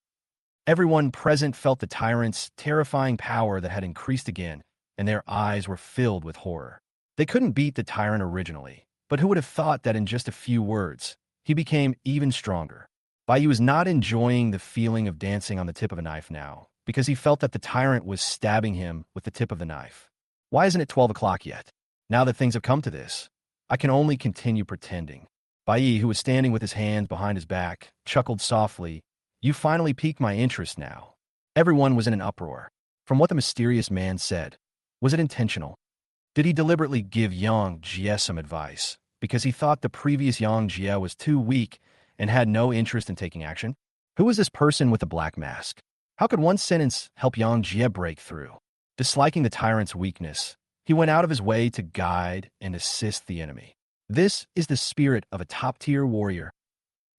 Everyone present felt the Tyrant's terrifying power that had increased again, and their eyes were filled with horror. They couldn't beat the Tyrant originally, but who would have thought that in just a few words, he became even stronger? Bai was not enjoying the feeling of dancing on the tip of a knife now, because he felt that the Tyrant was stabbing him with the tip of the knife. Why isn't it 12 o'clock yet? Now that things have come to this, I can only continue pretending. Bai, who was standing with his hands behind his back, chuckled softly. You finally piqued my interest now. Everyone was in an uproar. From what the mysterious man said, was it intentional? Did he deliberately give Yang Jie some advice, because he thought the previous Yang Jie was too weak and had no interest in taking action? Who was this person with the black mask? How could one sentence help Yang Jie break through? Disliking the Tyrant's weakness, he went out of his way to guide and assist the enemy. This is the spirit of a top-tier warrior.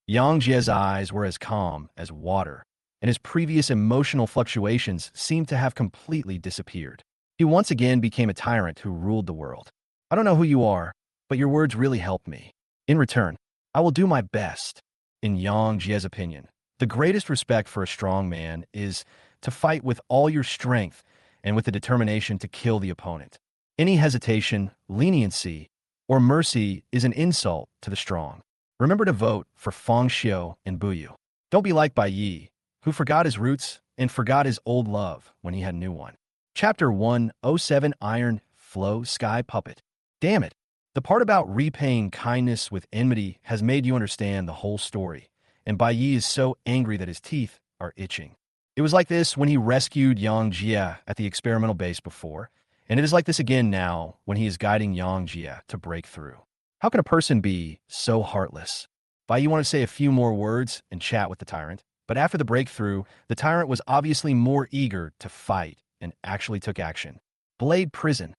Yang Jie's eyes were as calm as water, and his previous emotional fluctuations seemed to have completely disappeared. He once again became a tyrant who ruled the world. I don't know who you are, but your words really helped me. In return, I will do my best. In Yang Jie's opinion, the greatest respect for a strong man is to fight with all your strength and with the determination to kill the opponent. Any hesitation, leniency, or mercy is an insult to the strong. Remember to vote for Feng Xiu and Buyu. Don't be like Bai Yi, who forgot his roots and forgot his old love when he had a new one. Chapter 107 Iron Flow Sky Puppet. Damn it. The part about repaying kindness with enmity has made you understand the whole story, and Bai Yi is so angry that his teeth are itching. It was like this when he rescued Yang Jie at the experimental base before, and it is like this again now when he is guiding Yang Jie to break through. How can a person be so heartless? Bai Yi wanted to say a few more words and chat with the tyrant, but after the breakthrough, the tyrant was obviously more eager to fight and actually took action. Blade Prison.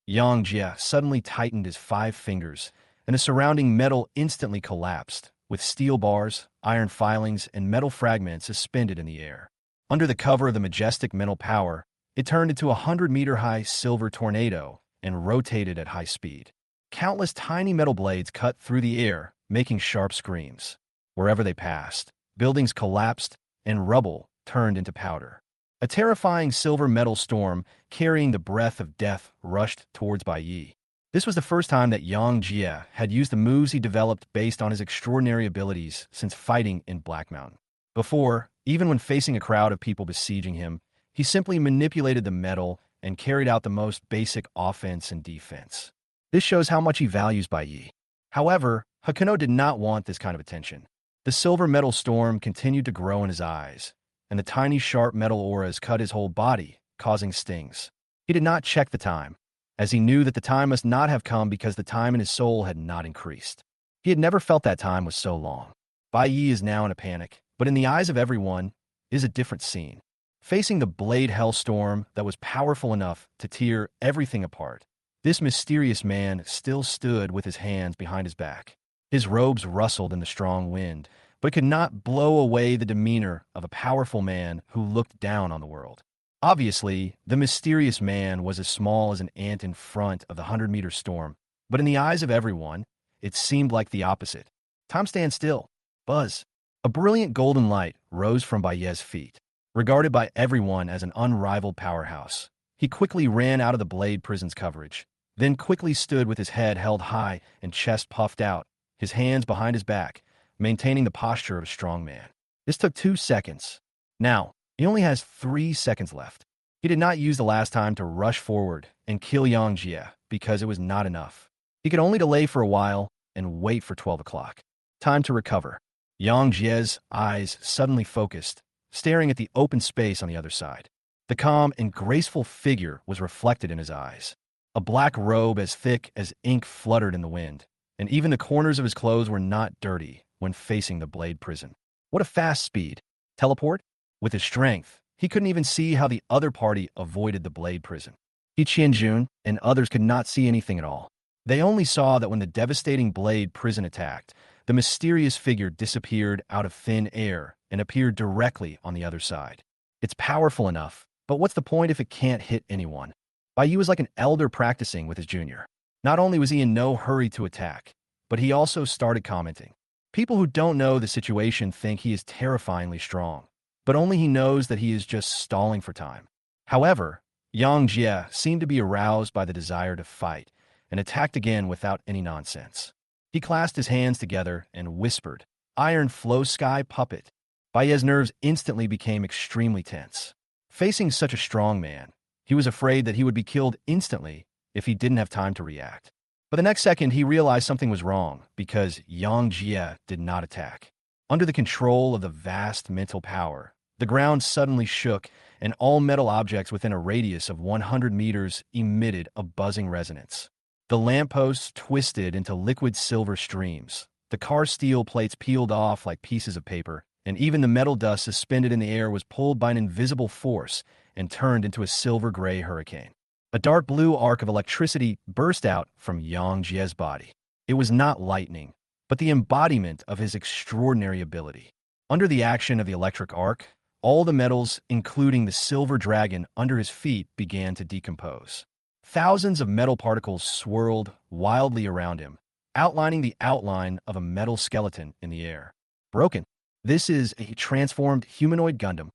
Yang Jie suddenly tightened his 5 fingers, and the surrounding metal instantly collapsed, with steel bars, iron filings, and metal fragments suspended in the air. Under the cover of the majestic mental power, it turned into a 100-meter-high silver tornado and rotated at high speed. Countless tiny metal blades cut through the air, making sharp screams. Wherever they passed, buildings collapsed and rubble turned into powder. A terrifying silver metal storm carrying the breath of death rushed towards Bai Yi. This was the first time that Yang Jie had used the moves he developed based on his extraordinary abilities since fighting in Black Mountain. Before, even when facing a crowd of people besieging him, he simply manipulated the metal and carried out the most basic offense and defense. This shows how much he values Bai Yi. However, Hakuno did not want this kind of attention. The silver metal storm continued to grow in his eyes, and the tiny sharp metal auras cut his whole body, causing stings. He did not check the time, as he knew that the time must not have come because the time in his soul had not increased. He had never felt that time was so long. Bai Yi is now in a panic, but in the eyes of everyone, is a different scene. Facing the blade hellstorm that was powerful enough to tear everything apart, this mysterious man still stood with his hands behind his back. His robes rustled in the strong wind, but could not blow away the demeanor of a powerful man who looked down on the world. Obviously, the mysterious man was as small as an ant in front of the 100-meter storm, but in the eyes of everyone, it seemed like the opposite. Time stands still. Buzz. A brilliant golden light rose from Bai Yi's feet. Regarded by everyone as an unrivaled powerhouse, he quickly ran out of the blade prison's coverage, then quickly stood with his head held high and chest puffed out, his hands behind his back, maintaining the posture of a strong man. This took 2 seconds, Now, he only has 3 seconds left. He did not use the last time to rush forward and kill Yang Jie because it was not enough. He could only delay for a while and wait for 12 o'clock. Time to recover. Yang Jie's eyes suddenly focused, staring at the open space on the other side. The calm and graceful figure was reflected in his eyes. A black robe as thick as ink fluttered in the wind, and even the corners of his clothes were not dirty when facing the blade prison. What a fast speed. Teleport? With his strength, he couldn't even see how the other party avoided the blade prison. He Qianjun and others could not see anything at all. They only saw that when the devastating blade prison attacked, the mysterious figure disappeared out of thin air and appeared directly on the other side. It's powerful enough, but what's the point if it can't hit anyone? Bai Yu was like an elder practicing with his junior. Not only was he in no hurry to attack, but he also started commenting. People who don't know the situation think he is terrifyingly strong, but only he knows that he is just stalling for time. However, Yang Jie seemed to be aroused by the desire to fight and attacked again without any nonsense. He clasped his hands together and whispered, "Iron Flow Sky Puppet." Bai Ye's nerves instantly became extremely tense. Facing such a strong man, he was afraid that he would be killed instantly if he didn't have time to react. But the next second, he realized something was wrong because Yang Jie did not attack. Under the control of the vast mental power, the ground suddenly shook and all metal objects within a radius of 100 meters emitted a buzzing resonance. The lampposts twisted into liquid silver streams. The car steel plates peeled off like pieces of paper, and even the metal dust suspended in the air was pulled by an invisible force and turned into a silver-gray hurricane. A dark blue arc of electricity burst out from Yang Jie's body. It was not lightning, but the embodiment of his extraordinary ability. Under the action of the electric arc, all the metals, including the silver dragon under his feet, began to decompose. Thousands of metal particles swirled wildly around him, outlining the outline of a metal skeleton in the air. Broken. This is a transformed humanoid Gundam.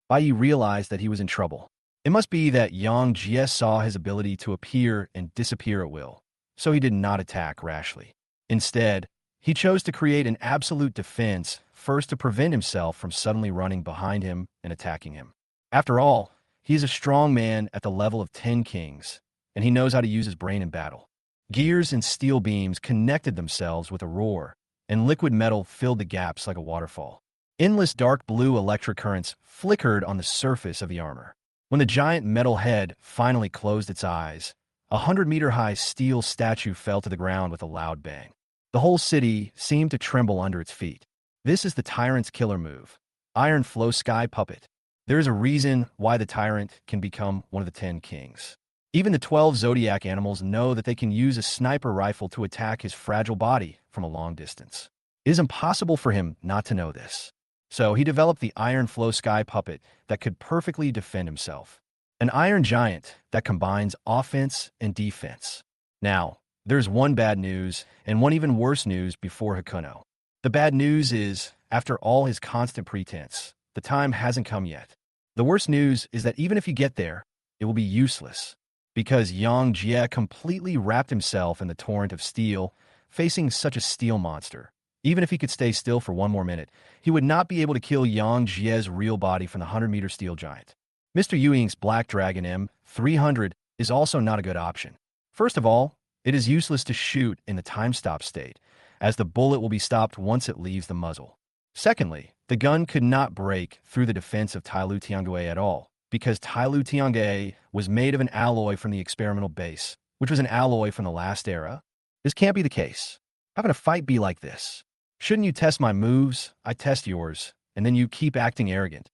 Bai Yi realized that he was in trouble. It must be that Yang Jie saw his ability to appear and disappear at will, so he did not attack rashly. Instead, he chose to create an absolute defense, first to prevent himself from suddenly running behind him and attacking him. After all, he is a strong man at the level of 10 kings, and he knows how to use his brain in battle. Gears and steel beams connected themselves with a roar, and liquid metal filled the gaps like a waterfall. Endless dark blue electric currents flickered on the surface of the armor. When the giant metal head finally closed its eyes, a 100-meter-high steel statue fell to the ground with a loud bang. The whole city seemed to tremble under its feet. This is the tyrant's killer move, Iron Flow Sky Puppet. There is a reason why the tyrant can become one of the 10 kings. Even the 12 zodiac animals know that they can use a sniper rifle to attack his fragile body from a long distance. It is impossible for him not to know this. So he developed the Iron Flow Sky Puppet that could perfectly defend himself. An iron giant that combines offense and defense. Now, there's one bad news and one even worse news before Hakuno. The bad news is, after all his constant pretense, the time hasn't come yet. The worst news is that even if you get there, it will be useless, because Yang Jie completely wrapped himself in the torrent of steel, facing such a steel monster. Even if he could stay still for one more minute, he would not be able to kill Yang Jie's real body from the 100-meter steel giant. Mr. Yuing's Black Dragon M300 is also not a good option. First of all, it is useless to shoot in the time-stop state, as the bullet will be stopped once it leaves the muzzle. Secondly, the gun could not break through the defense of Tailu Tiangui at all, because Tailu Tiangui was made of an alloy from the experimental base, which was an alloy from the last era. This can't be the case. How can a fight be like this? Shouldn't you test my moves, I test yours, and then you keep acting arrogant,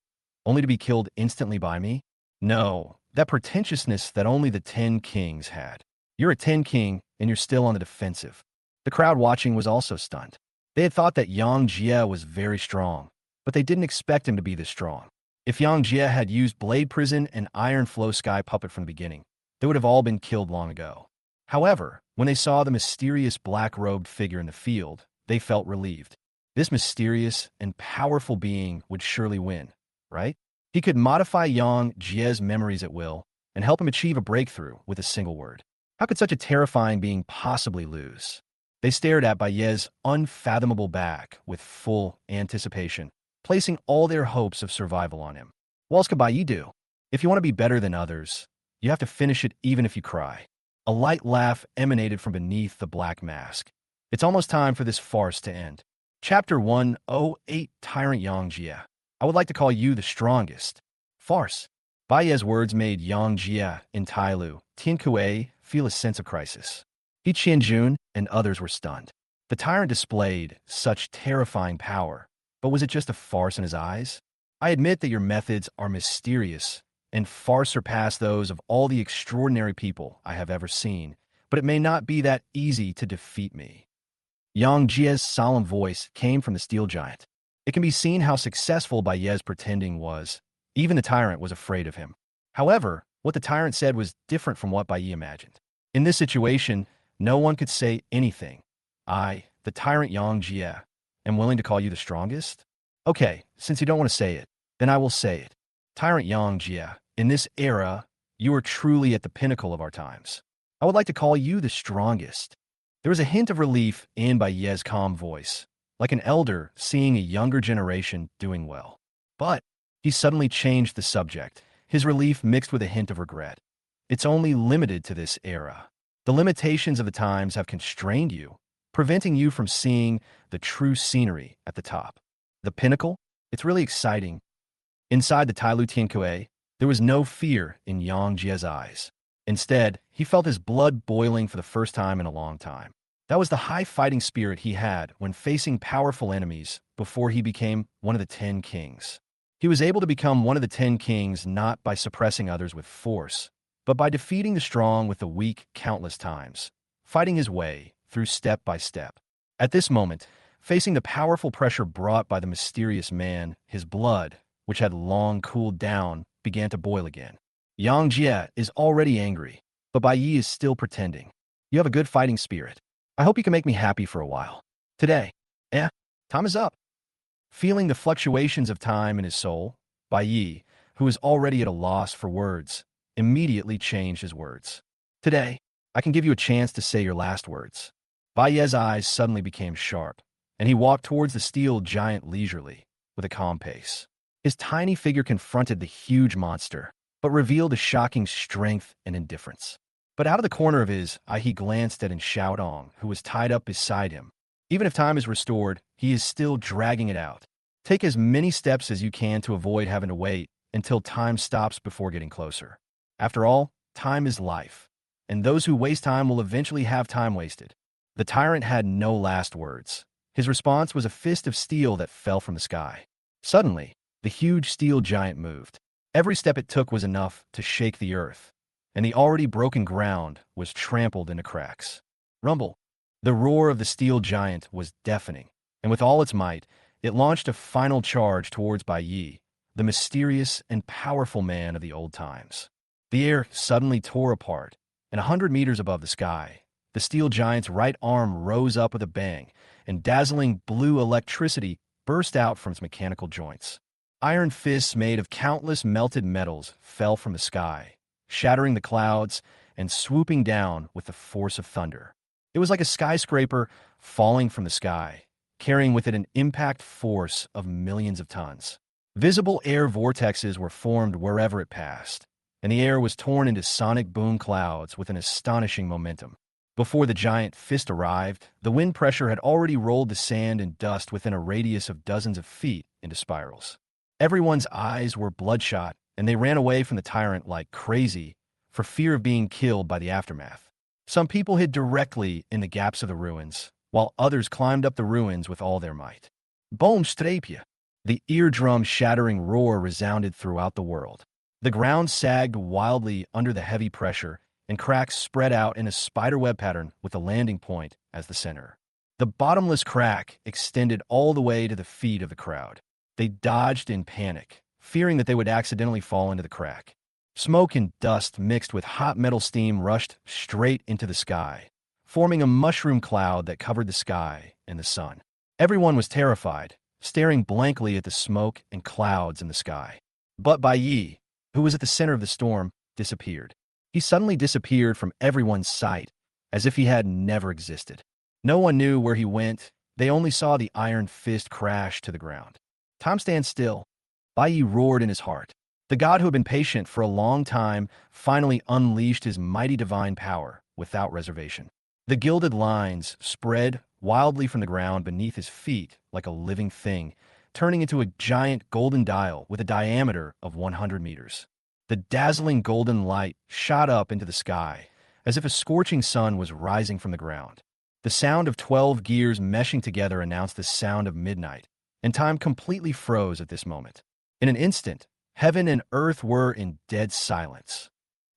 only to be killed instantly by me? No, that pretentiousness that only the 10 kings had. You're a 10 king, and you're still on the defensive. The crowd watching was also stunned. They had thought that Yang Jie was very strong, but they didn't expect him to be this strong. If Yang Jie had used Blade Prison and Iron Flow Sky Puppet from the beginning, they would have all been killed long ago. However, when they saw the mysterious black-robed figure in the field, they felt relieved. This mysterious and powerful being would surely win, right? He could modify Yang Jie's memories at will and help him achieve a breakthrough with a single word. How could such a terrifying being possibly lose? They stared at Bai Ye's unfathomable back with full anticipation. placing all their hopes of survival on him. What else could Bai Yi do? If you want to be better than others, you have to finish it even if you cry. A light laugh emanated from beneath the black mask. It's almost time for this farce to end. Chapter 108, Tyrant Yang Jie. I would like to call you the strongest. Farce. Bai Ye's words made Yang Jie in Tailu, Tian Kuei, feel a sense of crisis. Yi Qianjun and others were stunned. The tyrant displayed such terrifying power, but was it just a farce in his eyes? I admit that your methods are mysterious and far surpass those of all the extraordinary people I have ever seen, but it may not be that easy to defeat me. Yang Jie's solemn voice came from the steel giant. It can be seen how successful Bai Ye's pretending was. Even the tyrant was afraid of him. However, what the tyrant said was different from what Bai Yi imagined. In this situation, no one could say anything. I, the tyrant Yang Jie, am willing to call you the strongest? Okay, since you don't want to say it, then I will say it. Tyrant Yang Jie, in this era, you are truly at the pinnacle of our times. I would like to call you the strongest. There was a hint of relief in Bai Ye's calm voice, like an elder seeing a younger generation doing well. But he suddenly changed the subject, his relief mixed with a hint of regret. It's only limited to this era. The limitations of the times have constrained you, preventing you from seeing the true scenery at the top. The pinnacle? It's really exciting. Inside the Tailu Tiankue, there was no fear in Yang Jie's eyes. Instead, he felt his blood boiling for the first time in a long time. That was the high fighting spirit he had when facing powerful enemies before he became one of the 10 kings. He was able to become one of the 10 kings not by suppressing others with force, but by defeating the strong with the weak countless times, fighting his way through step by step. At this moment, facing the powerful pressure brought by the mysterious man, his blood, which had long cooled down, began to boil again. Yang Jie is already angry, but Bai Yi is still pretending. You have a good fighting spirit. I hope you can make me happy for a while. Today. Time is up. Feeling the fluctuations of time in his soul, Bai Yi, who is already at a loss for words, immediately changed his words. Today, I can give you a chance to say your last words. Bai Ye's eyes suddenly became sharp, and he walked towards the steel giant leisurely, with a calm pace. His tiny figure confronted the huge monster, but revealed a shocking strength and indifference. But out of the corner of his eye he glanced at Xiaodong, who was tied up beside him. Even if time is restored, he is still dragging it out. Take as many steps as you can to avoid having to wait until time stops before getting closer. After all, time is life, and those who waste time will eventually have time wasted. The tyrant had no last words. His response was a fist of steel that fell from the sky. Suddenly, the huge steel giant moved. Every step it took was enough to shake the earth, and the already broken ground was trampled into cracks. Rumble. The roar of the steel giant was deafening, and with all its might, it launched a final charge towards Bai Yi, the mysterious and powerful man of the old times. The air suddenly tore apart, and 100 meters above the sky, the steel giant's right arm rose up with a bang, and dazzling blue electricity burst out from its mechanical joints. Iron fists made of countless melted metals fell from the sky, shattering the clouds and swooping down with the force of thunder. It was like a skyscraper falling from the sky, carrying with it an impact force of millions of tons. Visible air vortexes were formed wherever it passed, and the air was torn into sonic boom clouds with an astonishing momentum. Before the giant fist arrived, the wind pressure had already rolled the sand and dust within a radius of dozens of feet into spirals. Everyone's eyes were bloodshot, and they ran away from the tyrant like crazy for fear of being killed by the aftermath. Some people hid directly in the gaps of the ruins, while others climbed up the ruins with all their might. Boom strapje! The eardrum-shattering roar resounded throughout the world. The ground sagged wildly under the heavy pressure, and cracks spread out in a spiderweb pattern with the landing point as the center. The bottomless crack extended all the way to the feet of the crowd. They dodged in panic, fearing that they would accidentally fall into the crack. Smoke and dust mixed with hot metal steam rushed straight into the sky, forming a mushroom cloud that covered the sky and the sun. Everyone was terrified, staring blankly at the smoke and clouds in the sky. But Bai Yi, who was at the center of the storm, disappeared. He suddenly disappeared from everyone's sight, as if he had never existed. No one knew where he went. They only saw the iron fist crash to the ground. Time stands still. Bai Yi roared in his heart. The god who had been patient for a long time finally unleashed his mighty divine power without reservation. The gilded lines spread wildly from the ground beneath his feet like a living thing, turning into a giant golden dial with a diameter of 100 meters. The dazzling golden light shot up into the sky, as if a scorching sun was rising from the ground. The sound of 12 gears meshing together announced the sound of midnight, and time completely froze at this moment. In an instant, heaven and earth were in dead silence.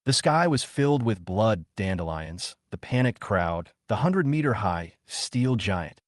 The sky was filled with blood dandelions, the panicked crowd, the 100-meter-high steel giant.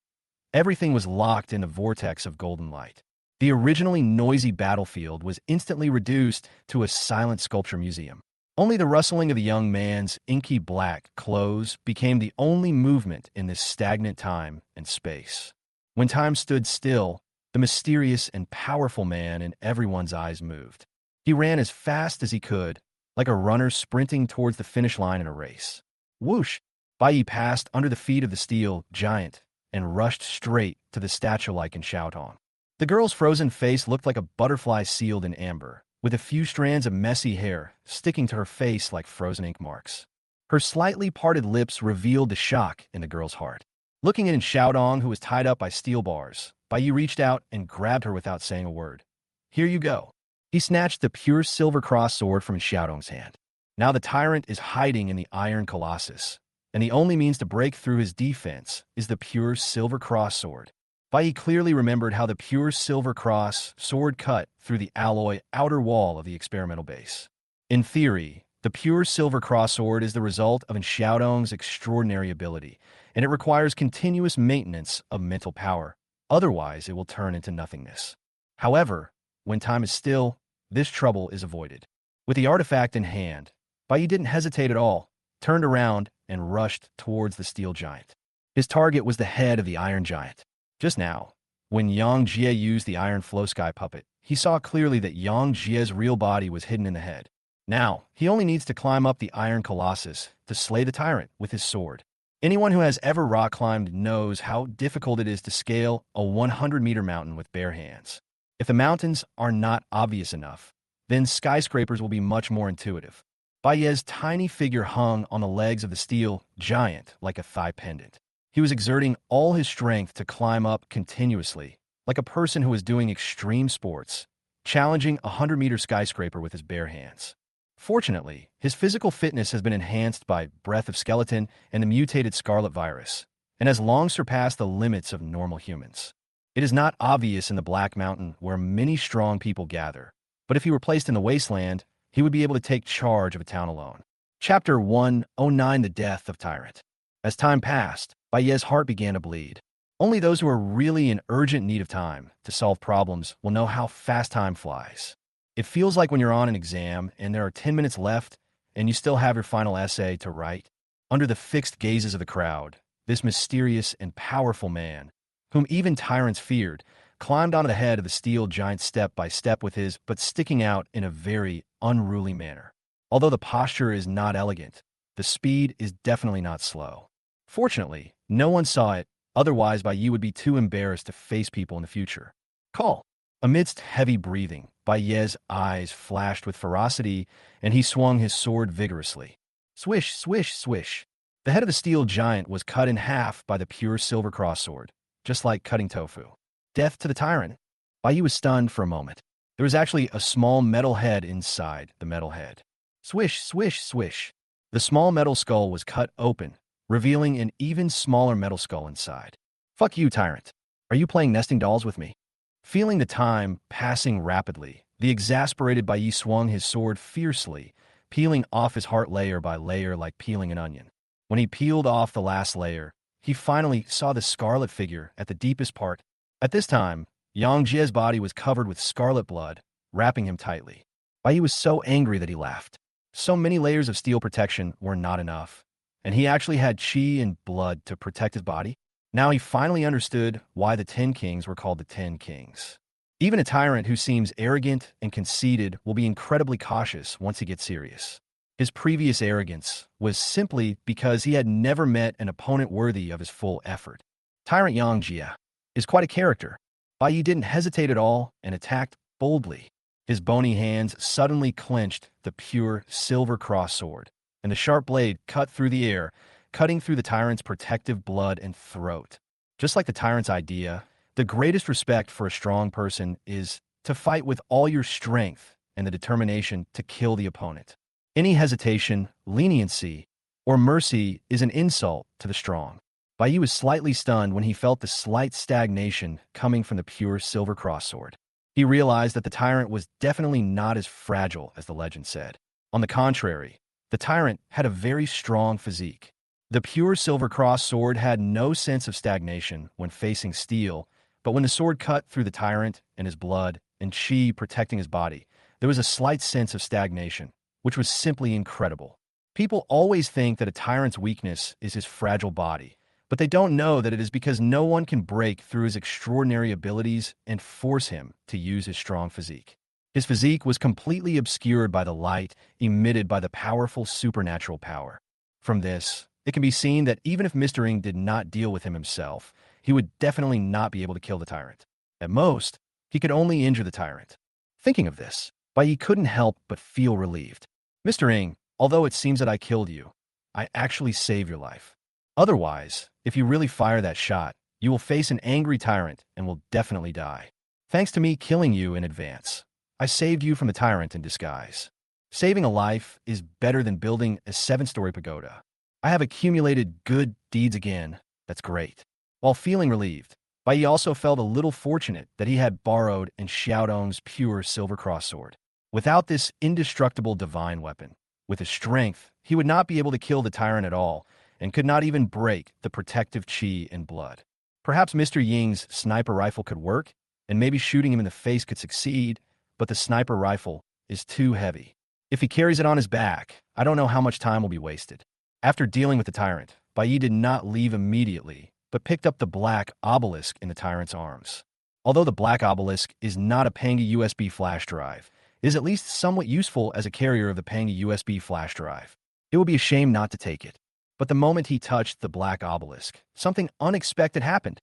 Everything was locked in a vortex of golden light. The originally noisy battlefield was instantly reduced to a silent sculpture museum. Only the rustling of the young man's inky black clothes became the only movement in this stagnant time and space. When time stood still, the mysterious and powerful man in everyone's eyes moved. He ran as fast as he could, like a runner sprinting towards the finish line in a race. Whoosh! Bai Yi passed under the feet of the steel giant and rushed straight to the statue-like in Xiaotong. The girl's frozen face looked like a butterfly sealed in amber, with a few strands of messy hair sticking to her face like frozen ink marks. Her slightly parted lips revealed the shock in the girl's heart. Looking at Xiaodong, who was tied up by steel bars, Bai Yi reached out and grabbed her without saying a word. Here you go. He snatched the pure silver cross sword from Xiaodong's hand. Now the tyrant is hiding in the iron colossus, and the only means to break through his defense is the pure silver cross sword. Bai Yi clearly remembered how the pure silver cross sword cut through the alloy outer wall of the experimental base. In theory, the pure silver cross sword is the result of Xiaodong's extraordinary ability, and it requires continuous maintenance of mental power. Otherwise, it will turn into nothingness. However, when time is still, this trouble is avoided. With the artifact in hand, Bai Yi didn't hesitate at all, turned around, and rushed towards the steel giant. His target was the head of the iron giant. Just now, when Yang Jie used the iron flow sky puppet, he saw clearly that Yang Jie's real body was hidden in the head. Now, he only needs to climb up the iron colossus to slay the tyrant with his sword. Anyone who has ever rock climbed knows how difficult it is to scale a 100-meter mountain with bare hands. If the mountains are not obvious enough, then skyscrapers will be much more intuitive. Bai Yi's tiny figure hung on the legs of the steel giant like a thigh pendant. He was exerting all his strength to climb up continuously, like a person who was doing extreme sports, challenging a 100-meter skyscraper with his bare hands. Fortunately, his physical fitness has been enhanced by Breath of Skeleton and the mutated Scarlet virus, and has long surpassed the limits of normal humans. It is not obvious in the Black Mountain where many strong people gather, but if he were placed in the wasteland, he would be able to take charge of a town alone. Chapter 109: The Death of Tyrant. As time passed, Bai Yi's heart began to bleed. Only those who are really in urgent need of time to solve problems will know how fast time flies. It feels like when you're on an exam and there are 10 minutes left and you still have your final essay to write. Under the fixed gazes of the crowd, this mysterious and powerful man, whom even tyrants feared, climbed onto the head of the steel giant step by step with his but sticking out in a very unruly manner. Although the posture is not elegant, the speed is definitely not slow. Fortunately, no one saw it, otherwise Bai Yi would be too embarrassed to face people in the future. Call. Amidst heavy breathing, Bai Yi's eyes flashed with ferocity, and he swung his sword vigorously. Swish, swish, swish. The head of the steel giant was cut in half by the pure silver cross sword, just like cutting tofu. Death to the tyrant. Bai Yi was stunned for a moment. There was actually a small metal head inside the metal head. Swish, swish, swish. The small metal skull was cut open, revealing an even smaller metal skull inside. Fuck you, tyrant. Are you playing nesting dolls with me? Feeling the time passing rapidly, the exasperated Bai Yi swung his sword fiercely, peeling off his heart layer by layer like peeling an onion. When he peeled off the last layer, he finally saw the scarlet figure at the deepest part. At this time, Yang Jie's body was covered with scarlet blood, wrapping him tightly. Bai Yi was so angry that he laughed. So many layers of steel protection were not enough, and he actually had qi and blood to protect his body. Now he finally understood why the 10 kings were called the 10 kings. Even a tyrant who seems arrogant and conceited will be incredibly cautious once he gets serious. His previous arrogance was simply because he had never met an opponent worthy of his full effort. Tyrant Yang Jie is quite a character. Bai didn't hesitate at all and attacked boldly. His bony hands suddenly clenched the pure silver cross sword, and the sharp blade cut through the air, cutting through the tyrant's protective blood and throat. Just like the tyrant's idea, the greatest respect for a strong person is to fight with all your strength and the determination to kill the opponent. Any hesitation, leniency, or mercy is an insult to the strong. Bai was slightly stunned when he felt the slight stagnation coming from the pure silver cross sword. He realized that the tyrant was definitely not as fragile as the legend said. On the contrary, the tyrant had a very strong physique. The pure silver cross sword had no sense of stagnation when facing steel, but when the sword cut through the tyrant and his blood and chi protecting his body, there was a slight sense of stagnation, which was simply incredible. People always think that a tyrant's weakness is his fragile body, but they don't know that it is because no one can break through his extraordinary abilities and force him to use his strong physique. His physique was completely obscured by the light emitted by the powerful supernatural power. From this, it can be seen that even if Mr. Ing did not deal with him himself, he would definitely not be able to kill the tyrant. At most, he could only injure the tyrant. Thinking of this, Bai couldn't help but feel relieved. Mr. Ing, although it seems that I killed you, I actually saved your life. Otherwise, if you really fire that shot, you will face an angry tyrant and will definitely die. Thanks to me killing you in advance, I saved you from the tyrant in disguise. Saving a life is better than building a 7-story pagoda. I have accumulated good deeds again. That's great. While feeling relieved, Bai also felt a little fortunate that he had borrowed in Xiaodong's pure silver cross sword. Without this indestructible divine weapon, with his strength, he would not be able to kill the tyrant at all, and could not even break the protective chi and blood. Perhaps Mr. Ying's sniper rifle could work, and maybe shooting him in the face could succeed, but the sniper rifle is too heavy. If he carries it on his back, I don't know how much time will be wasted. After dealing with the tyrant, Bai did not leave immediately, but picked up the black obelisk in the tyrant's arms. Although the black obelisk is not a Pangi USB flash drive, it is at least somewhat useful as a carrier of the Pangi USB flash drive. It would be a shame not to take it. But the moment he touched the black obelisk, something unexpected happened.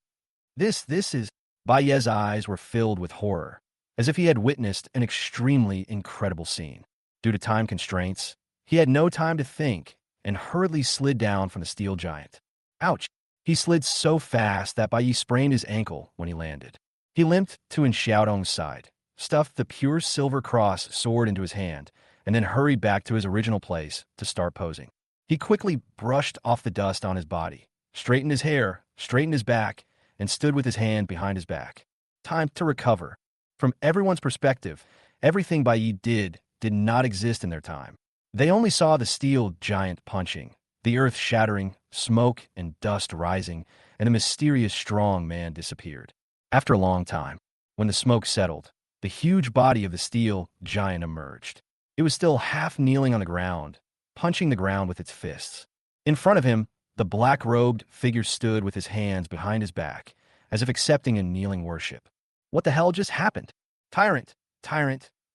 This is... Bai's eyes were filled with horror, as if he had witnessed an extremely incredible scene. Due to time constraints, he had no time to think and hurriedly slid down from the steel giant. Ouch! He slid so fast that Bai sprained his ankle when he landed. He limped to Xiaodong's side, stuffed the pure silver cross sword into his hand, and then hurried back to his original place to start posing. He quickly brushed off the dust on his body, straightened his hair, straightened his back, and stood with his hand behind his back. Time to recover. From everyone's perspective, everything Bai did not exist in their time. They only saw the steel giant punching, the earth shattering, smoke and dust rising, and a mysterious strong man disappeared. After a long time, when the smoke settled, the huge body of the steel giant emerged. It was still half kneeling on the ground, punching the ground with its fists. In front of him, the black-robed figure stood with his hands behind his back, as if accepting a kneeling worship. What the hell just happened? Tyrant,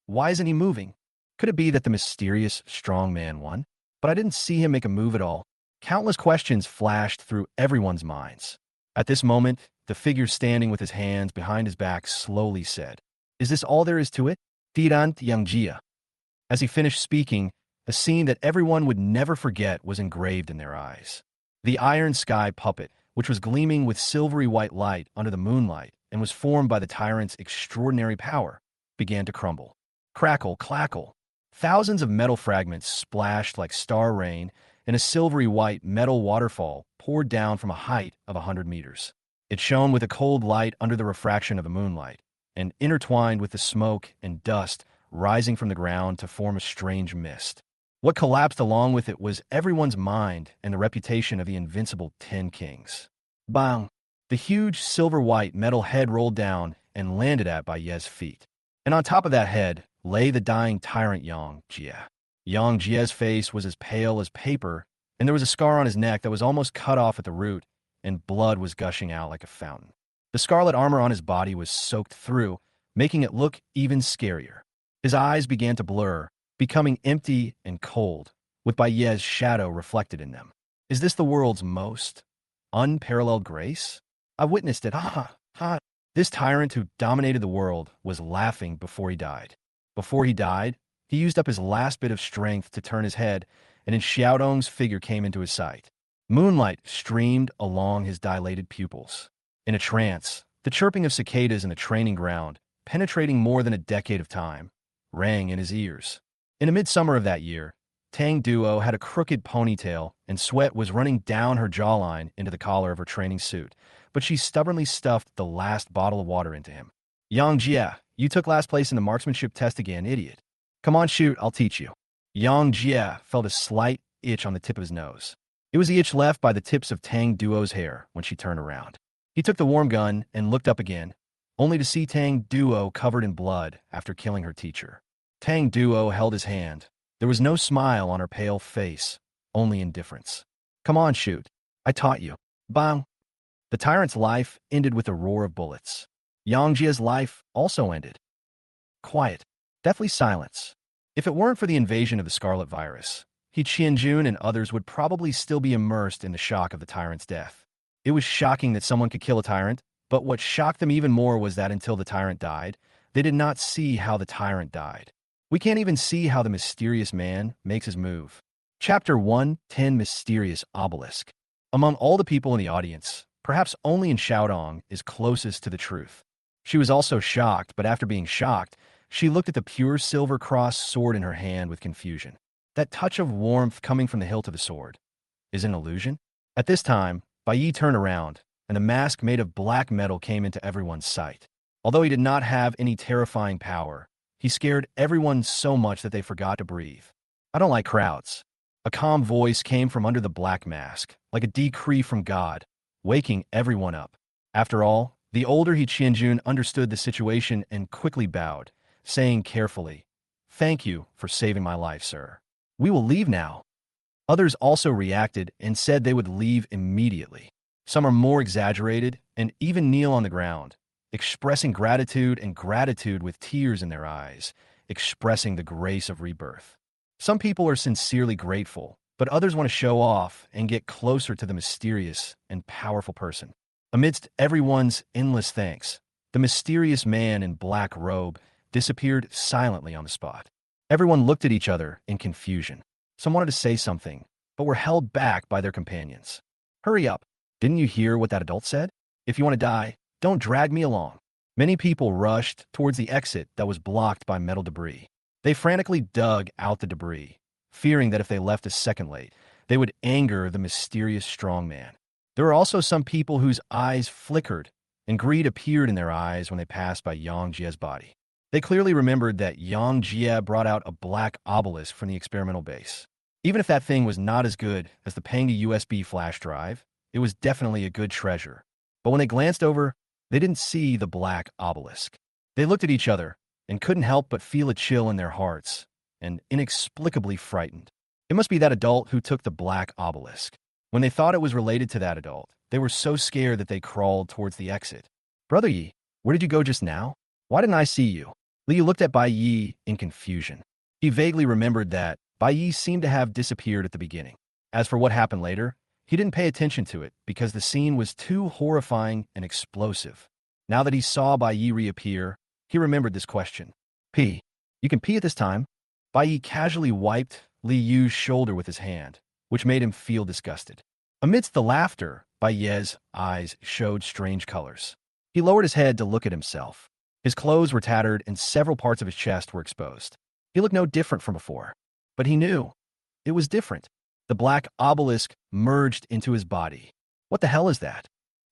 why isn't he moving? Could it be that the mysterious strong man won? But I didn't see him make a move at all. Countless questions flashed through everyone's minds. At this moment, the figure standing with his hands behind his back slowly said, "Is this all there is to it? Tirant Yangjia." As he finished speaking, a scene that everyone would never forget was engraved in their eyes. The iron sky puppet, which was gleaming with silvery white light under the moonlight and was formed by the tyrant's extraordinary power, began to crumble. Crackle, clackle. Thousands of metal fragments splashed like star rain, and a silvery white metal waterfall poured down from a height of 100 meters. It shone with a cold light under the refraction of the moonlight, and intertwined with the smoke and dust rising from the ground to form a strange mist. What collapsed along with it was everyone's mind and the reputation of the invincible 10 Kings. Bang! The huge silver-white metal head rolled down and landed at Bai's feet. And on top of that head lay the dying tyrant Yang Jie. Yang Jie's face was as pale as paper, and there was a scar on his neck that was almost cut off at the root, and blood was gushing out like a fountain. The scarlet armor on his body was soaked through, making it look even scarier. His eyes began to blur, becoming empty and cold, with Bai's shadow reflected in them. Is this the world's most unparalleled grace? I witnessed it. Ha! This tyrant who dominated the world was laughing before he died. Before he died, he used up his last bit of strength to turn his head, and then Xiaodong's figure came into his sight. Moonlight streamed along his dilated pupils. In a trance, the chirping of cicadas in the training ground, penetrating more than a decade of time, rang in his ears. In the midsummer of that year, Tang Duo had a crooked ponytail, and sweat was running down her jawline into the collar of her training suit, but she stubbornly stuffed the last bottle of water into him. Yang Jia, you took last place in the marksmanship test again, idiot. Come on, shoot, I'll teach you. Yang Jia felt a slight itch on the tip of his nose. It was the itch left by the tips of Tang Duo's hair when she turned around. He took the warm gun and looked up again, only to see Tang Duo covered in blood after killing her teacher. Tang Duo held his hand. There was no smile on her pale face, only indifference. Come on, shoot. I taught you. Bang. The tyrant's life ended with a roar of bullets. Yang Jia's life also ended. Quiet. Deathly silence. If it weren't for the invasion of the scarlet virus, He Qianjun and others would probably still be immersed in the shock of the tyrant's death. It was shocking that someone could kill a tyrant, but what shocked them even more was that until the tyrant died, they did not see how the tyrant died. We can't even see how the mysterious man makes his move. Chapter 1:10 Mysterious Obelisk. Among all the people in the audience, perhaps only in Xiaodong is closest to the truth. She was also shocked, but after being shocked, she looked at the pure silver cross sword in her hand with confusion. That touch of warmth coming from the hilt of the sword. Is it an illusion? At this time, Bai Yi turned around, and a mask made of black metal came into everyone's sight. Although he did not have any terrifying power, he scared everyone so much that they forgot to breathe. I don't like crowds. A calm voice came from under the black mask, like a decree from God, waking everyone up. After all, the older He Qianjun understood the situation and quickly bowed, saying carefully, "Thank you for saving my life, sir. We will leave now." Others also reacted and said they would leave immediately. Some are more exaggerated and even kneel on the ground, expressing gratitude with tears in their eyes, expressing the grace of rebirth. Some people are sincerely grateful, but others want to show off and get closer to the mysterious and powerful person. Amidst everyone's endless thanks, the mysterious man in black robe disappeared silently on the spot. Everyone looked at each other in confusion. Some wanted to say something, but were held back by their companions. "Hurry up. Didn't you hear what that adult said? If you want to die, don't drag me along." Many people rushed towards the exit that was blocked by metal debris. They frantically dug out the debris, fearing that if they left a second late, they would anger the mysterious strong man. There were also some people whose eyes flickered, and greed appeared in their eyes when they passed by Yang Jie's body. They clearly remembered that Yang Jie brought out a black obelisk from the experimental base. Even if that thing was not as good as the Panga USB flash drive, it was definitely a good treasure. But when they glanced over, they didn't see the black obelisk. They looked at each other and couldn't help but feel a chill in their hearts, and inexplicably frightened. It must be that adult who took the black obelisk. When they thought it was related to that adult, they were so scared that they crawled towards the exit. "Brother Yi, where did you go just now? Why didn't I see you?" Liu looked at Bai Yi in confusion. He vaguely remembered that Bai Yi seemed to have disappeared at the beginning. As for what happened later, he didn't pay attention to it because the scene was too horrifying and explosive. Now that he saw Bai Yi reappear, he remembered this question. "Pee. You can pee at this time." Bai Yi casually wiped Li Yu's shoulder with his hand, which made him feel disgusted. Amidst the laughter, Bai Yi's eyes showed strange colors. He lowered his head to look at himself. His clothes were tattered and several parts of his chest were exposed. He looked no different from before, but he knew it was different. The black obelisk merged into his body. What the hell is that?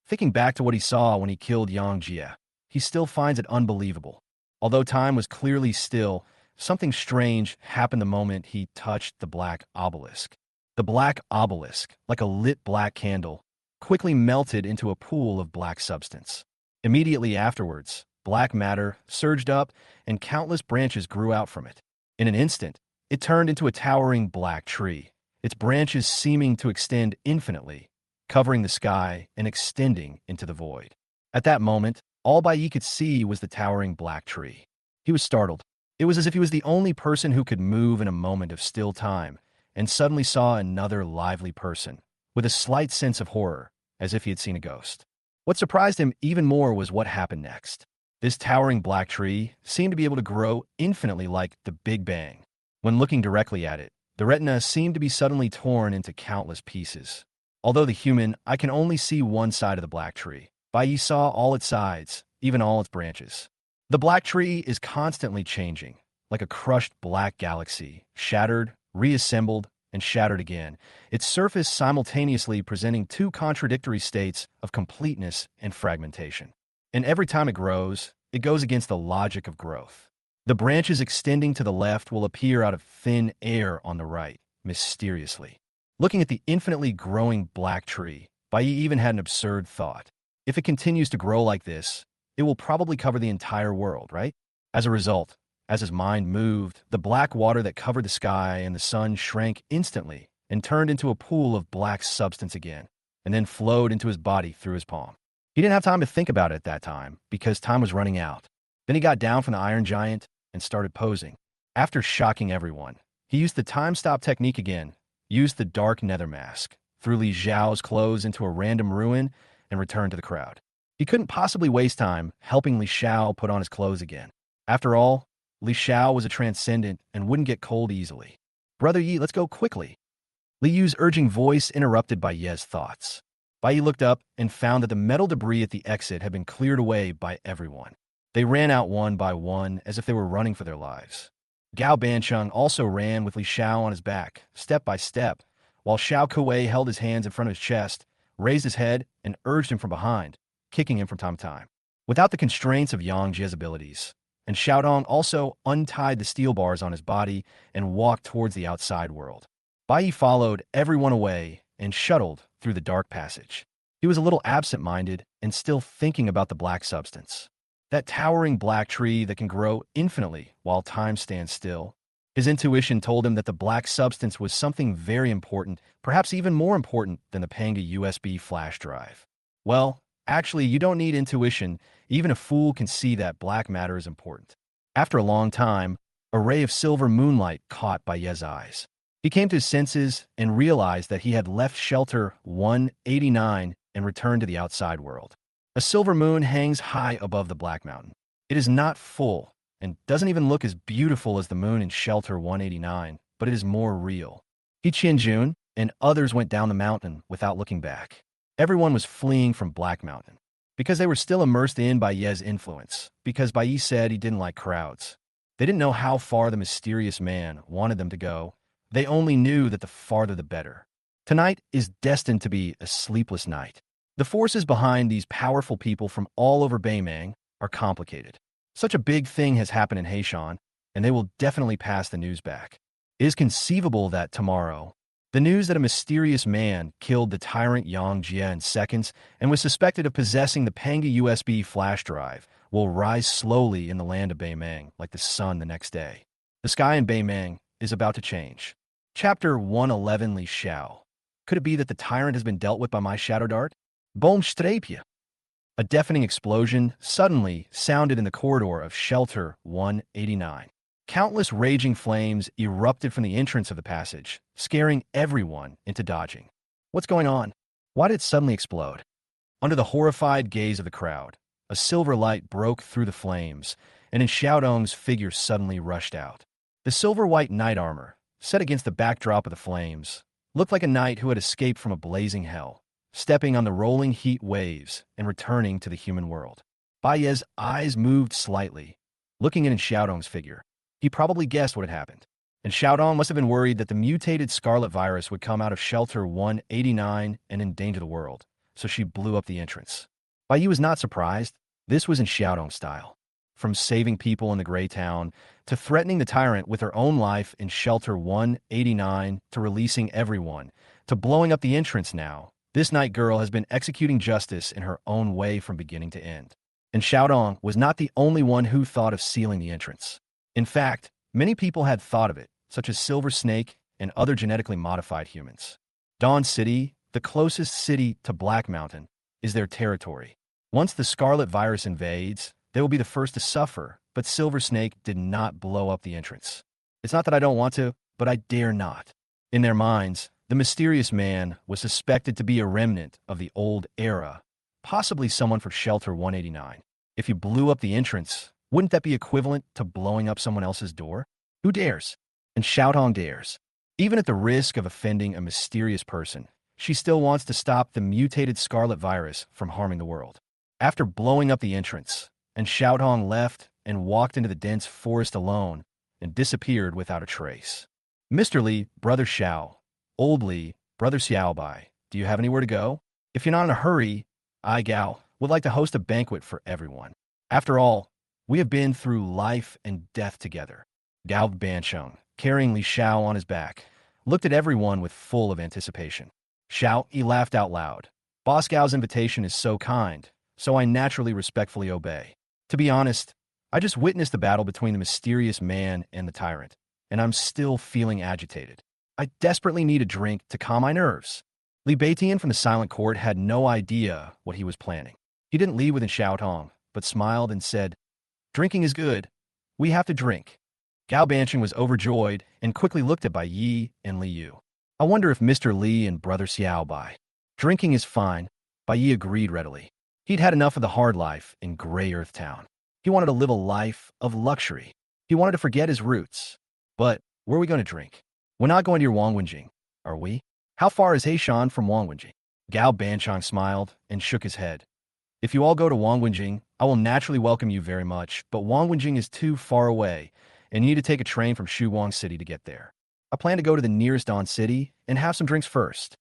Thinking back to what he saw when he killed Yang Jie, he still finds it unbelievable. Although time was clearly still, something strange happened the moment he touched the black obelisk. The black obelisk, like a lit black candle, quickly melted into a pool of black substance. Immediately afterwards, black matter surged up and countless branches grew out from it. In an instant, it turned into a towering black tree, its branches seeming to extend infinitely, covering the sky and extending into the void. At that moment, all Bai Yi could see was the towering black tree. He was startled. It was as if he was the only person who could move in a moment of still time, and suddenly saw another lively person, with a slight sense of horror, as if he had seen a ghost. What surprised him even more was what happened next. This towering black tree seemed to be able to grow infinitely like the Big Bang. When looking directly at it, the retina seemed to be suddenly torn into countless pieces. Although the human, I can only see one side of the black tree. Bai Yi saw all its sides, even all its branches. The black tree is constantly changing, like a crushed black galaxy, shattered, reassembled, and shattered again, its surface simultaneously presenting two contradictory states of completeness and fragmentation. And every time it grows, it goes against the logic of growth. The branches extending to the left will appear out of thin air on the right, mysteriously. Looking at the infinitely growing black tree, Bai Yi even had an absurd thought. If it continues to grow like this, it will probably cover the entire world, right? As a result, as his mind moved, the black water that covered the sky and the sun shrank instantly and turned into a pool of black substance again, and then flowed into his body through his palm. He didn't have time to think about it at that time, because time was running out. Then he got down from the Iron Giant and started posing. After shocking everyone, he used the time stop technique again, used the dark nether mask, threw Li Xiao's clothes into a random ruin, and returned to the crowd. He couldn't possibly waste time helping Li Xiao put on his clothes again. After all, Li Xiao was a transcendent and wouldn't get cold easily. "Brother Yi, let's go quickly." Li Yu's urging voice interrupted Bai Ye's thoughts. Bai Yi looked up and found that the metal debris at the exit had been cleared away by everyone. They ran out one by one as if they were running for their lives. Gao Bancheng also ran with Li Xiao on his back, step by step, while Xiao Kuei held his hands in front of his chest, raised his head, and urged him from behind, kicking him from time to time. Without the constraints of Yang Jie's abilities, and Xiaodong also untied the steel bars on his body and walked towards the outside world. Bai Yi followed everyone away and shuttled through the dark passage. He was a little absent-minded and still thinking about the black substance. That towering black tree that can grow infinitely while time stands still. His intuition told him that the black substance was something very important, perhaps even more important than the Panga USB flash drive. Well, actually, you don't need intuition. Even a fool can see that black matter is important. After a long time, a ray of silver moonlight caught Bai Ye's eyes. He came to his senses and realized that he had left Shelter 189 and returned to the outside world. A silver moon hangs high above the Black Mountain. It is not full and doesn't even look as beautiful as the moon in Shelter 189, but it is more real. He Qianjun and others went down the mountain without looking back. Everyone was fleeing from Black Mountain because they were still immersed in Bai Ye's influence, because Bai Yi said he didn't like crowds. They didn't know how far the mysterious man wanted them to go. They only knew that the farther the better. Tonight is destined to be a sleepless night. The forces behind these powerful people from all over Beimang are complicated. Such a big thing has happened in Heishan, and they will definitely pass the news back. It is conceivable that tomorrow, the news that a mysterious man killed the tyrant Yang Jie in seconds and was suspected of possessing the Panga USB flash drive will rise slowly in the land of Beimang like the sun the next day. The sky in Beimang is about to change. Chapter 111 Li Xiao. Could it be that the tyrant has been dealt with by my shadow dart? Boom strapia. A deafening explosion suddenly sounded in the corridor of Shelter 189. Countless raging flames erupted from the entrance of the passage, scaring everyone into dodging. What's going on? Why did it suddenly explode? Under the horrified gaze of the crowd, a silver light broke through the flames, and in Xiaodong's figure suddenly rushed out. The silver-white knight armor, set against the backdrop of the flames, looked like a knight who had escaped from a blazing hell, stepping on the rolling heat waves and returning to the human world. Bai Ye's eyes moved slightly, looking in Xiaodong's figure. He probably guessed what had happened, and Xiaodong must have been worried that the mutated scarlet virus would come out of Shelter 189 and endanger the world, so she blew up the entrance. Bai Yi was not surprised. This was in Xiaodong's style. From saving people in the Gray Town, to threatening the tyrant with her own life in Shelter 189, to releasing everyone, to blowing up the entrance now, this night girl has been executing justice in her own way from beginning to end. And Xiaodong was not the only one who thought of sealing the entrance. In fact, many people had thought of it, such as Silver Snake and other genetically modified humans. Dawn City, the closest city to Black Mountain, is their territory. Once the scarlet virus invades, they will be the first to suffer, but Silver Snake did not blow up the entrance. It's not that I don't want to, but I dare not. In their minds, the mysterious man was suspected to be a remnant of the old era, possibly someone for Shelter 189. If you blew up the entrance, wouldn't that be equivalent to blowing up someone else's door? Who dares? And Xiaotong dares. Even at the risk of offending a mysterious person, she still wants to stop the mutated scarlet virus from harming the world. After blowing up the entrance, and Xiaotong left and walked into the dense forest alone and disappeared without a trace. Mr. Li, Brother Xiao. Old Li, Brother Xiaobai. Do you have anywhere to go? If you're not in a hurry, I, Gao, would like to host a banquet for everyone. After all, we have been through life and death together. Gao Bansheng, carrying Li Xiao on his back, looked at everyone with full of anticipation. Xiao, he laughed out loud. Boss Gao's invitation is so kind, so I naturally respectfully obey. To be honest, I just witnessed the battle between the mysterious man and the tyrant, and I'm still feeling agitated. I desperately need a drink to calm my nerves. Li Beitian from the Silent Court had no idea what he was planning. He didn't leave within Xiaotong, but smiled and said, "Drinking is good. We have to drink." Gao Bansheng was overjoyed and quickly looked at Bai Yi and Li Yu. I wonder if Mr. Li and Brother Xiao Bai. Drinking is fine, Bai Yi agreed readily. He'd had enough of the hard life in Grey Earth Town. He wanted to live a life of luxury. He wanted to forget his roots. But where are we going to drink? We're not going to your Wangwenjing, are we? How far is Heishan from Wangwenjing? Gao Bansheng smiled and shook his head. If you all go to Wangwenjing, I will naturally welcome you very much, but Wangwenjing is too far away, and you need to take a train from Shuguang City to get there. I plan to go to the nearest Dawn City and have some drinks first.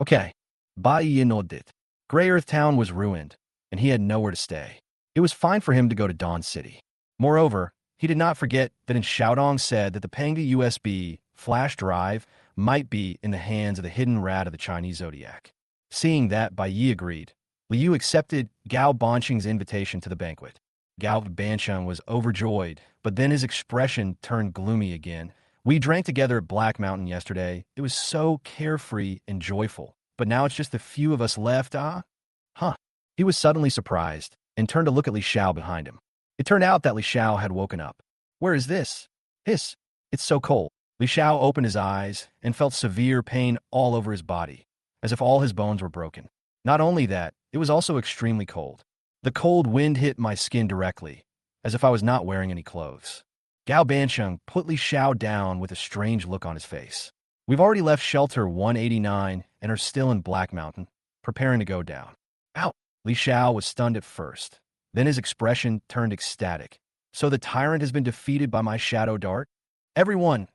Okay. Bai Yi nodded. Grey Earth Town was ruined, and he had nowhere to stay. It was fine for him to go to Dawn City. Moreover, he did not forget that in Xiaodong said that the Pengda USB flash drive might be in the hands of the hidden rat of the Chinese zodiac. Seeing that, Bai Yi agreed. Li Yu accepted Gao Bansheng's invitation to the banquet. Gao Bansheng was overjoyed, but then his expression turned gloomy again. We drank together at Black Mountain yesterday. It was so carefree and joyful. But now it's just a few of us left, Huh. He was suddenly surprised and turned to look at Li Xiao behind him. It turned out that Li Xiao had woken up. Where is this? Hiss. It's so cold. Li Xiao opened his eyes and felt severe pain all over his body, as if all his bones were broken. Not only that, it was also extremely cold. The cold wind hit my skin directly, as if I was not wearing any clothes. Gao Bansheng put Li Xiao down with a strange look on his face. We've already left Shelter 189 and are still in Black Mountain, preparing to go down. Ow! Li Xiao was stunned at first. Then his expression turned ecstatic. So the tyrant has been defeated by my shadow dart? Everyone!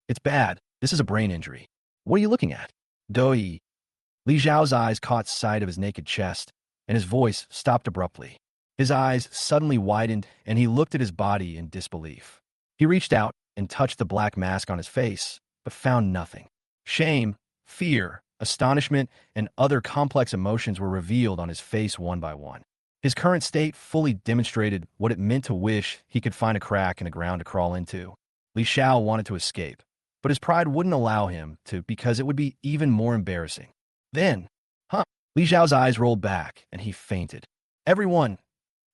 It's bad. This is a brain injury. What are you looking at? Doi. Li Xiao's eyes caught sight of his naked chest, and his voice stopped abruptly. His eyes suddenly widened, and he looked at his body in disbelief. He reached out and touched the black mask on his face, but found nothing. Shame, fear, astonishment, and other complex emotions were revealed on his face one by one. His current state fully demonstrated what it meant to wish he could find a crack in the ground to crawl into. Li Xiao wanted to escape, but his pride wouldn't allow him to because it would be even more embarrassing. Then, Li Xiao's eyes rolled back, and he fainted. Everyone,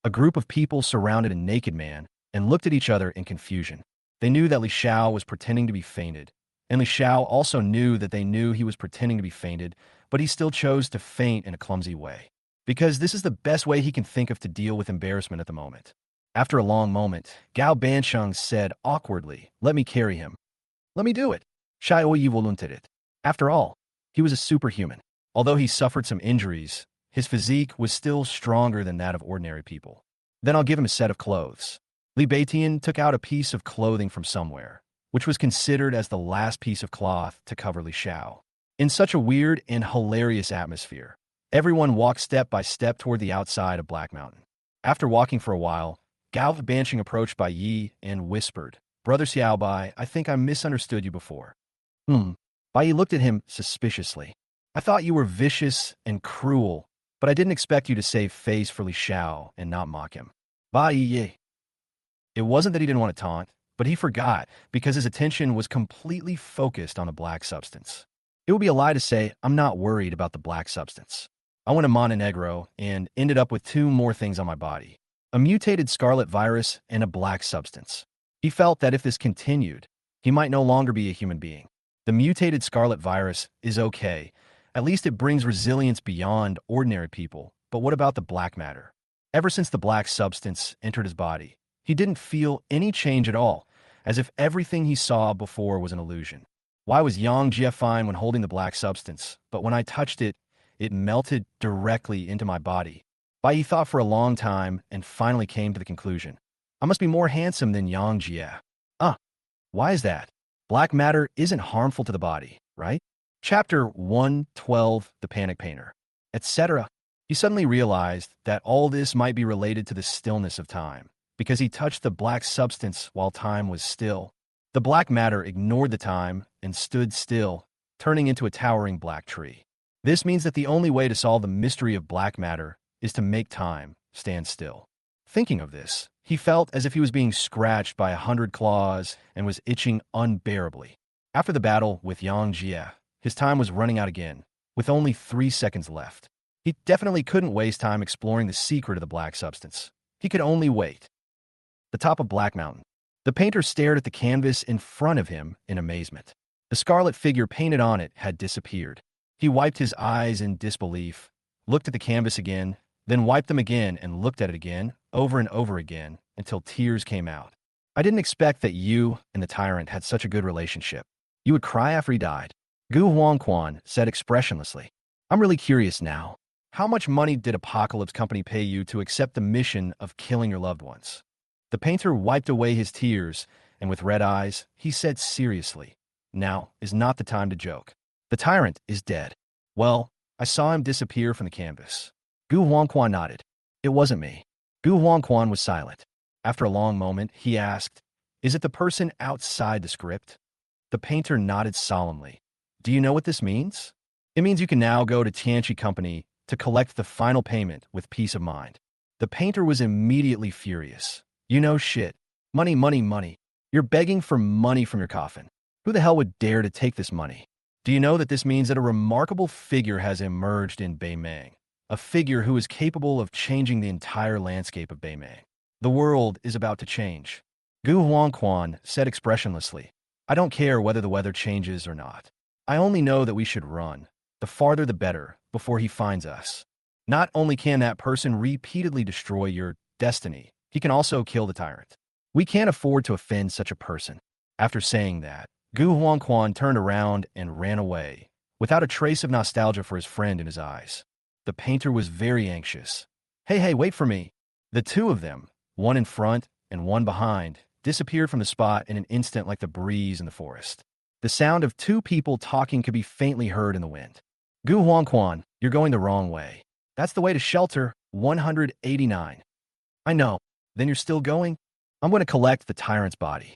a group of people surrounded a naked man and looked at each other in confusion. They knew that Li Xiao was pretending to be fainted, and Li Xiao also knew that they knew he was pretending to be fainted, but he still chose to faint in a clumsy way. Because this is the best way he can think of to deal with embarrassment at the moment. After a long moment, Gao Bansheng said awkwardly, "Let me carry him." "Let me do it." Xiao Yi volunteered. After all, he was a superhuman. Although he suffered some injuries, his physique was still stronger than that of ordinary people. "Then I'll give him a set of clothes." Li Beitian took out a piece of clothing from somewhere, which was considered as the last piece of cloth to cover Li Xiao. In such a weird and hilarious atmosphere, everyone walked step by step toward the outside of Black Mountain. After walking for a while, Gao Bansheng approached Bai Yi and whispered, "Brother Xiaobai, I think I misunderstood you before." Bai Yi looked at him suspiciously. "I thought you were vicious and cruel, but I didn't expect you to save face for Li Xiao and not mock him." Bai Yi. It wasn't that he didn't want to taunt, but he forgot because his attention was completely focused on the black substance. It would be a lie to say, I'm not worried about the black substance. I went to Montenegro and ended up with two more things on my body: a mutated scarlet virus and a black substance. He felt that if this continued, he might no longer be a human being. The mutated scarlet virus is okay. At least it brings resilience beyond ordinary people, But what about the black matter? Ever since the black substance entered his body, he didn't feel any change at all, as if everything he saw before was an illusion. Why was Yang Jie fine when holding the black substance, but when I touched it, it melted directly into my body? Why he thought for a long time and finally came to the conclusion. I must be more handsome than Yang Jie. Why is that? Black matter isn't harmful to the body, right? Chapter 112, The Panic Painter, etc. He suddenly realized that all this might be related to the stillness of time, because he touched the black substance while time was still. The black matter ignored the time and stood still, turning into a towering black tree. This means that the only way to solve the mystery of black matter is to make time stand still. Thinking of this, he felt as if he was being scratched by 100 claws and was itching unbearably. After the battle with Yang Jie, his time was running out again, with only 3 seconds left. He definitely couldn't waste time exploring the secret of the black substance. He could only wait. The top of Black Mountain. The painter stared at the canvas in front of him in amazement. The scarlet figure painted on it had disappeared. He wiped his eyes in disbelief, looked at the canvas again, then wiped them again and looked at it again, over and over again, until tears came out. I didn't expect that you and the tyrant had such a good relationship. You would cry after he died. Gu Huangquan said expressionlessly. I'm really curious now. How much money did Apocalypse Company pay you to accept the mission of killing your loved ones? The painter wiped away his tears, and with red eyes, he said seriously, now is not the time to joke. The tyrant is dead. Well, I saw him disappear from the canvas. Gu Huangquan nodded. It wasn't me. Gu Huangquan was silent. After a long moment, he asked, is it the person outside the script? The painter nodded solemnly. Do you know what this means? It means you can now go to Tianchi Company to collect the final payment with peace of mind. The painter was immediately furious. You know shit. Money, money, money. You're begging for money from your coffin. Who the hell would dare to take this money? Do you know that this means that a remarkable figure has emerged in Beimang? A figure who is capable of changing the entire landscape of Beimang. The world is about to change. Gu Huangquan said expressionlessly. I don't care whether the weather changes or not. I only know that we should run. The farther the better, before he finds us. Not only can that person repeatedly destroy your destiny, he can also kill the tyrant. We can't afford to offend such a person. After saying that, Gu Huangquan turned around and ran away, without a trace of nostalgia for his friend in his eyes. The painter was very anxious. Hey, wait for me. The two of them, one in front and one behind, disappeared from the spot in an instant like the breeze in the forest. The sound of two people talking could be faintly heard in the wind. Gu Huangquan, you're going the wrong way. That's the way to shelter 189. I know. Then you're still going? I'm going to collect the tyrant's body.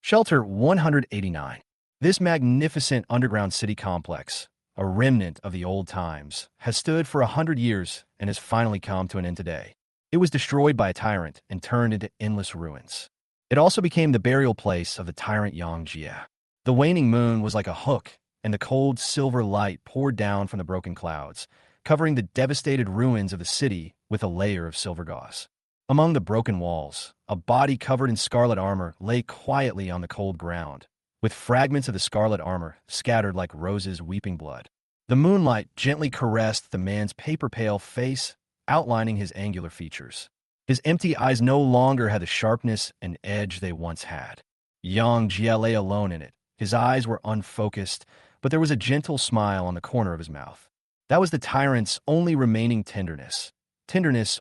Shelter 189. This magnificent underground city complex, a remnant of the old times, has stood for 100 years and has finally come to an end today. It was destroyed by a tyrant and turned into endless ruins. It also became the burial place of the tyrant Yang Jie. The waning moon was like a hook, and the cold silver light poured down from the broken clouds, covering the devastated ruins of the city with a layer of silver gauze. Among the broken walls, a body covered in scarlet armor lay quietly on the cold ground, with fragments of the scarlet armor scattered like roses weeping blood. The moonlight gently caressed the man's paper-pale face, outlining his angular features. His empty eyes no longer had the sharpness and edge they once had. Yang Jie lay alone in it. His eyes were unfocused, but there was a gentle smile on the corner of his mouth. That was the tyrant's only remaining tenderness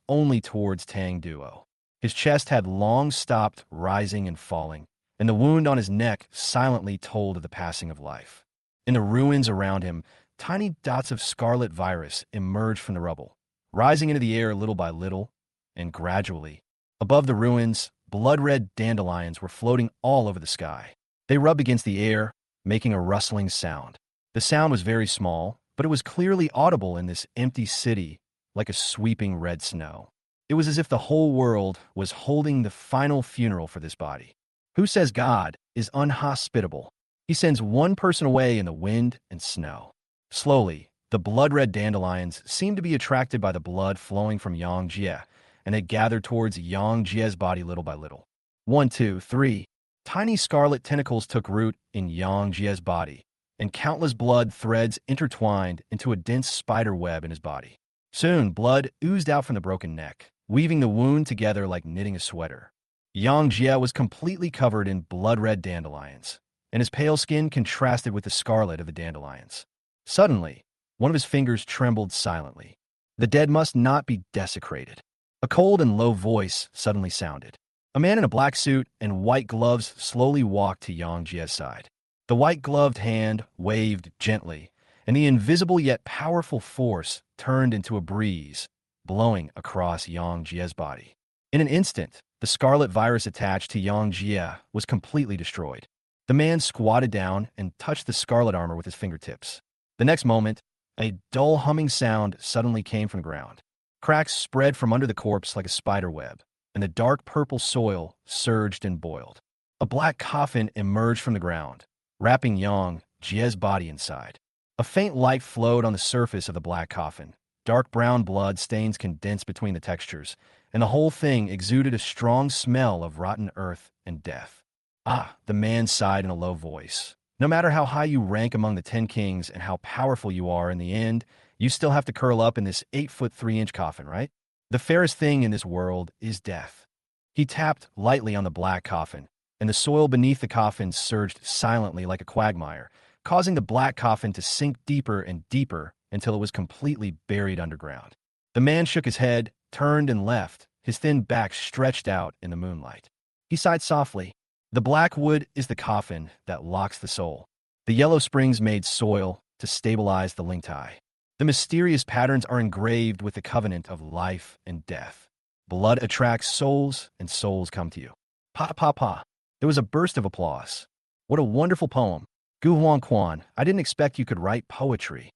only towards Tang Duo. His chest had long stopped rising and falling, and the wound on his neck silently told of the passing of life. In the ruins around him, tiny dots of scarlet virus emerged from the rubble, rising into the air little by little, and gradually. Above the ruins, blood-red dandelions were floating all over the sky. They rubbed against the air, making a rustling sound. The sound was very small, but it was clearly audible in this empty city, like a sweeping red snow. It was as if the whole world was holding the final funeral for this body. Who says God is unhospitable? He sends one person away in the wind and snow. Slowly, the blood-red dandelions seemed to be attracted by the blood flowing from Yang Jie, and they gathered towards Yang Jie's body little by little. 1, 2, 3. Tiny scarlet tentacles took root in Yang Jie's body, and countless blood threads intertwined into a dense spider web in his body. Soon, blood oozed out from the broken neck, weaving the wound together like knitting a sweater. Yang Jie was completely covered in blood-red dandelions, and his pale skin contrasted with the scarlet of the dandelions. Suddenly, one of his fingers trembled silently. The dead must not be desecrated. A cold and low voice suddenly sounded. A man in a black suit and white gloves slowly walked to Yang Jie's side. The white-gloved hand waved gently, and the invisible yet powerful force turned into a breeze, blowing across Yang Jie's body. In an instant, the scarlet virus attached to Yang Jie was completely destroyed. The man squatted down and touched the scarlet armor with his fingertips. The next moment, a dull humming sound suddenly came from the ground. Cracks spread from under the corpse like a spider web, and the dark purple soil surged and boiled. A black coffin emerged from the ground, wrapping Yang Jie's body inside. A faint light flowed on the surface of the black coffin. Dark brown blood stains condensed between the textures, and the whole thing exuded a strong smell of rotten earth and death. Ah, the man sighed in a low voice. No matter how high you rank among the 10 kings and how powerful you are in the end, you still have to curl up in this 8-foot 3-inch coffin, right? The fairest thing in this world is death. He tapped lightly on the black coffin, and the soil beneath the coffin surged silently like a quagmire, causing the black coffin to sink deeper and deeper until it was completely buried underground. The man shook his head, turned and left, his thin back stretched out in the moonlight. He sighed softly. The black wood is the coffin that locks the soul. The yellow springs made soil to stabilize the linked eye. The mysterious patterns are engraved with the covenant of life and death. Blood attracts souls, and souls come to you. Pa pa pa. There was a burst of applause. What a wonderful poem. Gu Huangquan, I didn't expect you could write poetry.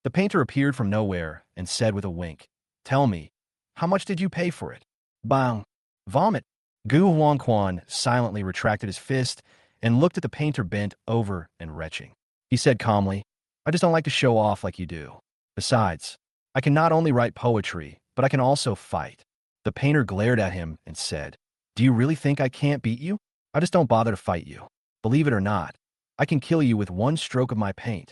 The painter appeared from nowhere and said with a wink, Tell me, how much did you pay for it? Bang. Vomit. Gu Huangquan silently retracted his fist and looked at the painter bent over and retching. He said calmly, I just don't like to show off like you do. Besides, I can not only write poetry, but I can also fight. The painter glared at him and said, Do you really think I can't beat you? I just don't bother to fight you. Believe it or not, I can kill you with one stroke of my paint.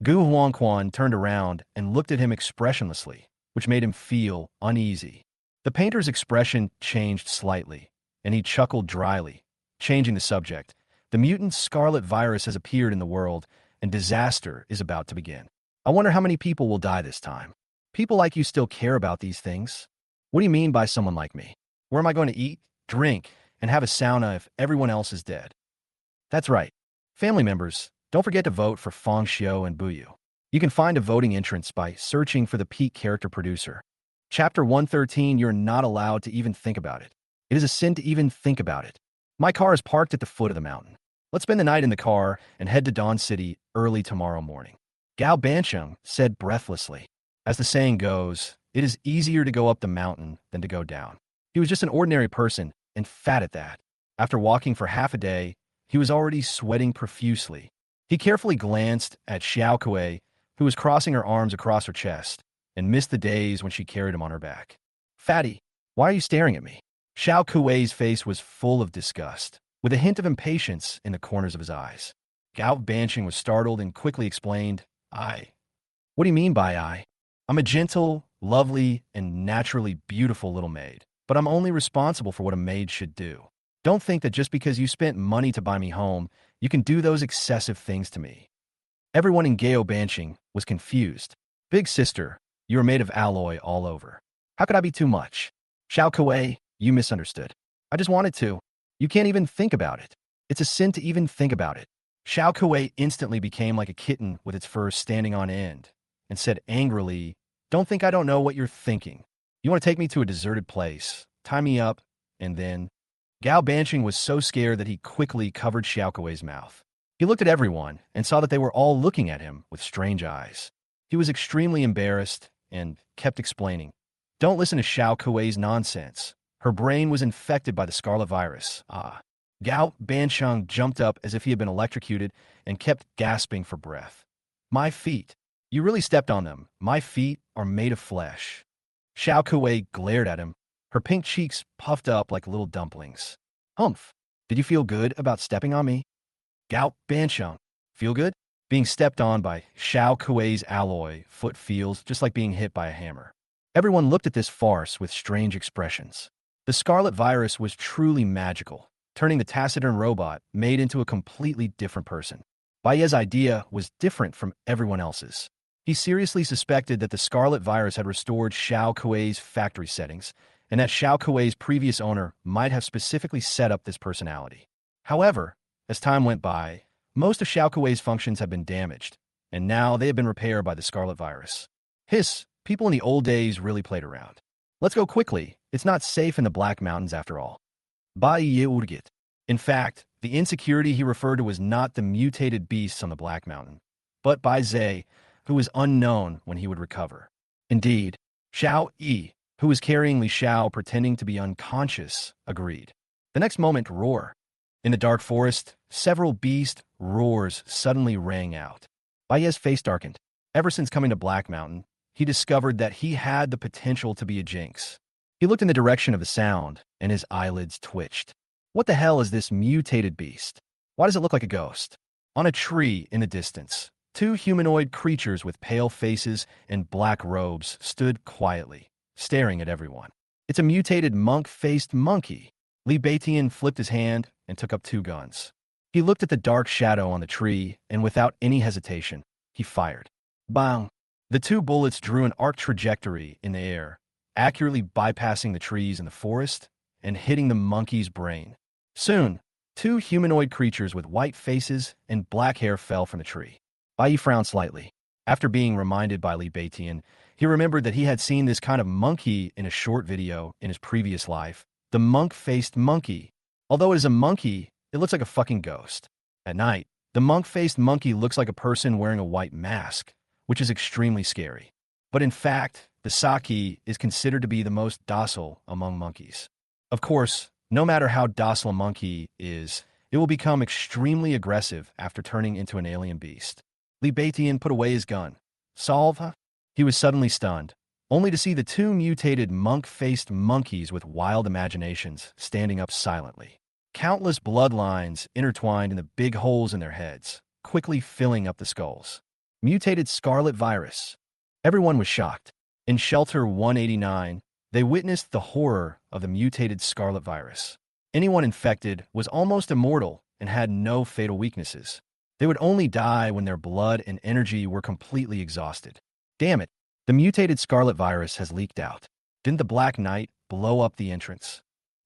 Gu Huangquan turned around and looked at him expressionlessly, which made him feel uneasy. The painter's expression changed slightly, and he chuckled dryly, changing the subject. The mutant scarlet virus has appeared in the world, and disaster is about to begin. I wonder how many people will die this time. People like you still care about these things? What do you mean by someone like me? Where am I going to eat, drink, and have a sauna if everyone else is dead? That's right. Family members, don't forget to vote for Feng Xiu and Buyu. You can find a voting entrance by searching for the peak character producer. Chapter 113, you're not allowed to even think about it. It is a sin to even think about it. My car is parked at the foot of the mountain. Let's spend the night in the car and head to Dawn City early tomorrow morning. Gao Bancheng said breathlessly. As the saying goes, it is easier to go up the mountain than to go down. He was just an ordinary person, and fat at that. After walking for half a day, he was already sweating profusely. He carefully glanced at Xiao Kuei, who was crossing her arms across her chest, and missed the days when she carried him on her back. Fatty, why are you staring at me? Xiao Kuei's face was full of disgust, with a hint of impatience in the corners of his eyes. Gao Bancheng was startled and quickly explained, What do you mean by I? I'm a gentle, lovely, and naturally beautiful little maid, but I'm only responsible for what a maid should do. Don't think that just because you spent money to buy me home, you can do those excessive things to me. Everyone in Gao Bancheng was confused. Big sister, you are made of alloy all over. How could I be too much? Xiao Kuei, you misunderstood. I just wanted to. You can't even think about it. It's a sin to even think about it. Xiao Kuei instantly became like a kitten with its fur standing on end and said angrily, Don't think I don't know what you're thinking. You want to take me to a deserted place, tie me up, and then... Gao Bancheng was so scared that he quickly covered Xiao Kuei's mouth. He looked at everyone and saw that they were all looking at him with strange eyes. He was extremely embarrassed and kept explaining, Don't listen to Xiao Kuei's nonsense. Her brain was infected by the scarlet virus. Gao Bancheng jumped up as if he had been electrocuted and kept gasping for breath. My feet. You really stepped on them. My feet are made of flesh. Xiao Kuei glared at him, her pink cheeks puffed up like little dumplings. Humph. Did you feel good about stepping on me? Gao Bancheng. Feel good? Being stepped on by Xiao Kuei's alloy foot feels just like being hit by a hammer. Everyone looked at this farce with strange expressions. The scarlet virus was truly magical, turning the taciturn robot made into a completely different person. Baye's idea was different from everyone else's. He seriously suspected that the scarlet virus had restored Xiao Kuei's factory settings, and that Xiao Kuei's previous owner might have specifically set up this personality. However, as time went by, most of Xiao Kuei's functions had been damaged, and now they had been repaired by the scarlet virus. People in the old days really played around. Let's go quickly. It's not safe in the Black Mountains after all. Baye Urgit. In fact, the insecurity he referred to was not the mutated beasts on the Black Mountain, but Bai Zhe, who was unknown when he would recover. Indeed, Xiao Yi, who was carrying Li Xiao pretending to be unconscious, agreed. The next moment, roar. In the dark forest, several beast roars suddenly rang out. Bai's face darkened. Ever since coming to Black Mountain, he discovered that he had the potential to be a jinx. He looked in the direction of the sound, and his eyelids twitched. What the hell is this mutated beast? Why does it look like a ghost? On a tree in the distance, two humanoid creatures with pale faces and black robes stood quietly, staring at everyone. It's a mutated monk-faced monkey. Li Beitian flipped his hand and took up two guns. He looked at the dark shadow on the tree, and without any hesitation, he fired. Bang! The two bullets drew an arc trajectory in the air, accurately bypassing the trees in the forest and hitting the monkey's brain. Soon, two humanoid creatures with white faces and black hair fell from the tree. Bai frowned slightly. After being reminded by Li Beitian, he remembered that he had seen this kind of monkey in a short video in his previous life, the monk-faced monkey. Although it is a monkey, it looks like a fucking ghost. At night, the monk-faced monkey looks like a person wearing a white mask, which is extremely scary. But in fact, the Saki is considered to be the most docile among monkeys. Of course, no matter how docile a monkey is, it will become extremely aggressive after turning into an alien beast. Li Beitian put away his gun. Solve, huh? He was suddenly stunned, only to see the two mutated monk-faced monkeys with wild imaginations standing up silently. Countless bloodlines intertwined in the big holes in their heads, quickly filling up the skulls. Mutated scarlet virus. Everyone was shocked. In Shelter 189, they witnessed the horror of the mutated scarlet virus. Anyone infected was almost immortal and had no fatal weaknesses. They would only die when their blood and energy were completely exhausted. Damn it, the mutated scarlet virus has leaked out. Didn't the Black Knight blow up the entrance?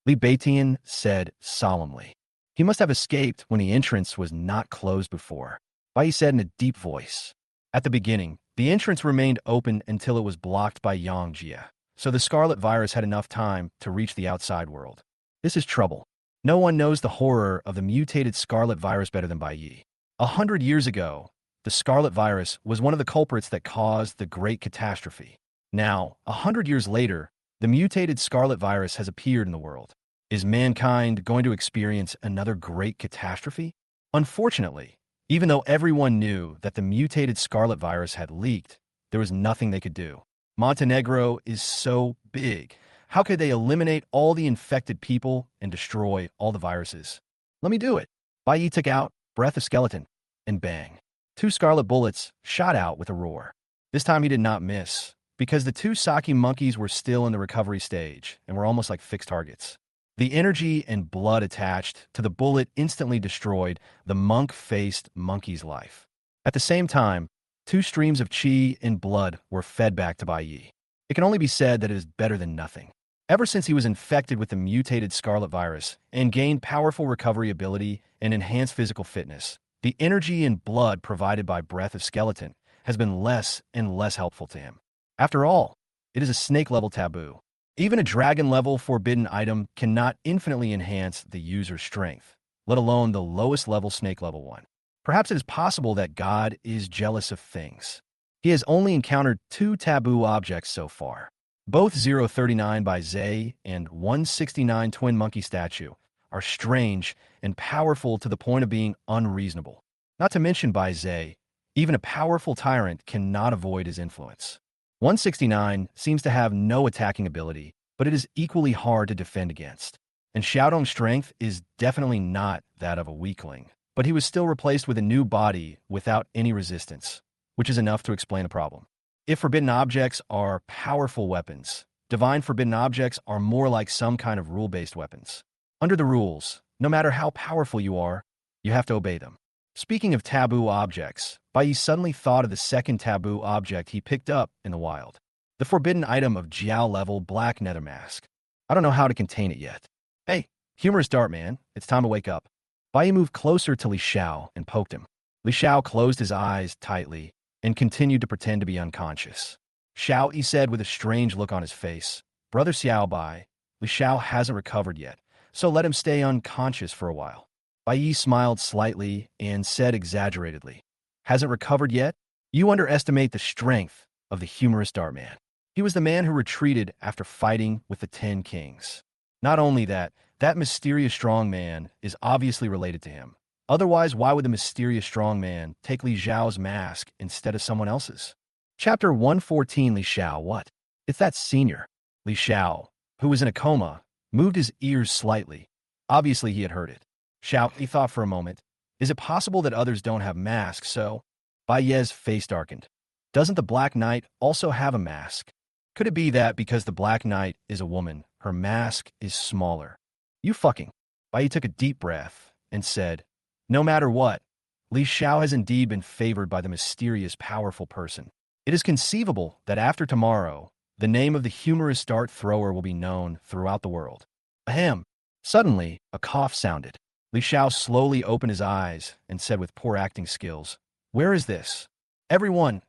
Li Beitian said solemnly. He must have escaped when the entrance was not closed before. Bai said in a deep voice. At the beginning, the entrance remained open until it was blocked by Yang Jia, so the scarlet virus had enough time to reach the outside world. This is trouble. No one knows the horror of the mutated scarlet virus better than Bai Yi. 100 years ago, the scarlet virus was one of the culprits that caused the Great Catastrophe. Now, 100 years later, the mutated scarlet virus has appeared in the world. Is mankind going to experience another great catastrophe? Unfortunately, even though everyone knew that the mutated scarlet virus had leaked, there was nothing they could do. Montenegro is so big. How could they eliminate all the infected people and destroy all the viruses? Let me do it. Bai Yi took out Breath of Skeleton, and bang. Two scarlet bullets shot out with a roar. This time he did not miss, because the two Saki monkeys were still in the recovery stage and were almost like fixed targets. The energy and blood attached to the bullet instantly destroyed the monk-faced monkey's life. At the same time, two streams of chi and blood were fed back to Bai Yi. It can only be said that it is better than nothing. Ever since he was infected with the mutated scarlet virus and gained powerful recovery ability and enhanced physical fitness, the energy and blood provided by Breath of Skeleton has been less and less helpful to him. After all, it is a snake-level taboo. Even a dragon-level forbidden item cannot infinitely enhance the user's strength, let alone the lowest-level snake-level one. Perhaps it is possible that God is jealous of things. He has only encountered two taboo objects so far. Both 039 by Zay and 169 Twin Monkey Statue are strange and powerful to the point of being unreasonable. Not to mention by Zay, even a powerful tyrant cannot avoid his influence. 169 seems to have no attacking ability, but it is equally hard to defend against. And Xiaodong's strength is definitely not that of a weakling, but he was still replaced with a new body without any resistance, which is enough to explain the problem. If forbidden objects are powerful weapons, divine forbidden objects are more like some kind of rule-based weapons. Under the rules, no matter how powerful you are, you have to obey them. Speaking of taboo objects, Bai Yi suddenly thought of the second taboo object he picked up in the wild. The forbidden item of Jiao level black nether mask. I don't know how to contain it yet. Hey, humorous dart man, it's time to wake up. Bai Yi moved closer to Li Xiao and poked him. Li Xiao closed his eyes tightly and continued to pretend to be unconscious. Xiao, he said with a strange look on his face. Brother Xiao Bai, Li Xiao hasn't recovered yet, so let him stay unconscious for a while. Bai Yi smiled slightly and said exaggeratedly, hasn't recovered yet? You underestimate the strength of the humorous dart man. He was the man who retreated after fighting with the 10 kings. Not only that, that mysterious strong man is obviously related to him. Otherwise, why would the mysterious strong man take Li Xiao's mask instead of someone else's? Chapter 114. Li Xiao, what? It's that senior. Li Xiao, who was in a coma, moved his ears slightly. Obviously, he had heard it. Xiao, he thought for a moment. Is it possible that others don't have masks, so? Bai Ye's face darkened. Doesn't the Black Knight also have a mask? Could it be that because the Black Knight is a woman, her mask is smaller? You fucking. Bai Yi took a deep breath and said, no matter what, Li Xiao has indeed been favored by the mysterious, powerful person. It is conceivable that after tomorrow, the name of the humorous dart thrower will be known throughout the world. Ahem. Suddenly, a cough sounded. Li Xiao slowly opened his eyes and said with poor acting skills, where is this? Everyone.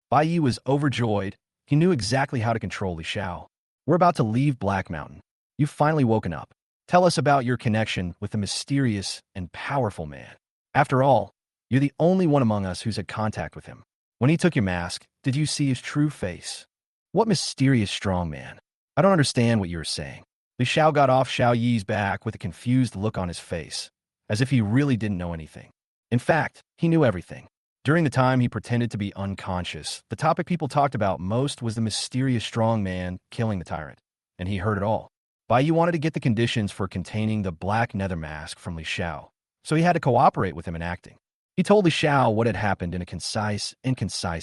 Bai Yi was overjoyed. He knew exactly how to control Li Xiao. We're about to leave Black Mountain. You've finally woken up. Tell us about your connection with the mysterious and powerful man. After all, you're the only one among us who's had contact with him. When he took your mask, did you see his true face? What mysterious strong man? I don't understand what you're saying. Li Xiao got off Xiao Yi's back with a confused look on his face, as if he really didn't know anything. In fact, he knew everything. During the time he pretended to be unconscious, the topic people talked about most was the mysterious strong man killing the tyrant, and he heard it all. Bai Yi wanted to get the conditions for containing the black nether mask from Li Xiao, so he had to cooperate with him in acting. He told Li Xiao what had happened in a concise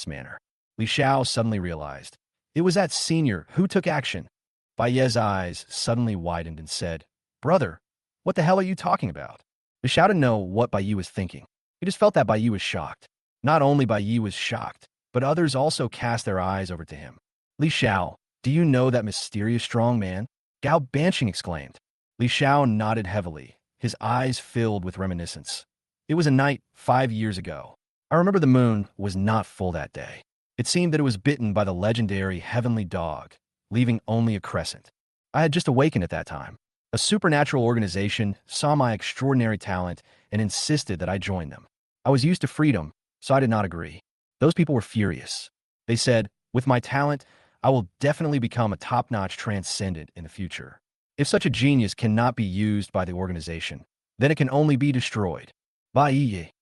manner. Li Xiao suddenly realized. It was that senior who took action. Bai Ye's eyes suddenly widened and said, brother, what the hell are you talking about? Li Xiao didn't know what Bai Yi was thinking. He just felt that Bai Yi was shocked. Not only Bai Yi was shocked, but others also cast their eyes over to him. Li Xiao, do you know that mysterious strong man? Gao Banqing exclaimed. Li Xiao nodded heavily, his eyes filled with reminiscence. It was a night 5 years ago. I remember the moon was not full that day. It seemed that it was bitten by the legendary heavenly dog, leaving only a crescent. I had just awakened at that time. A supernatural organization saw my extraordinary talent and insisted that I join them. I was used to freedom, so I did not agree. Those people were furious. They said, with my talent, I will definitely become a top-notch transcendent in the future. If such a genius cannot be used by the organization, then it can only be destroyed. Bai Yi.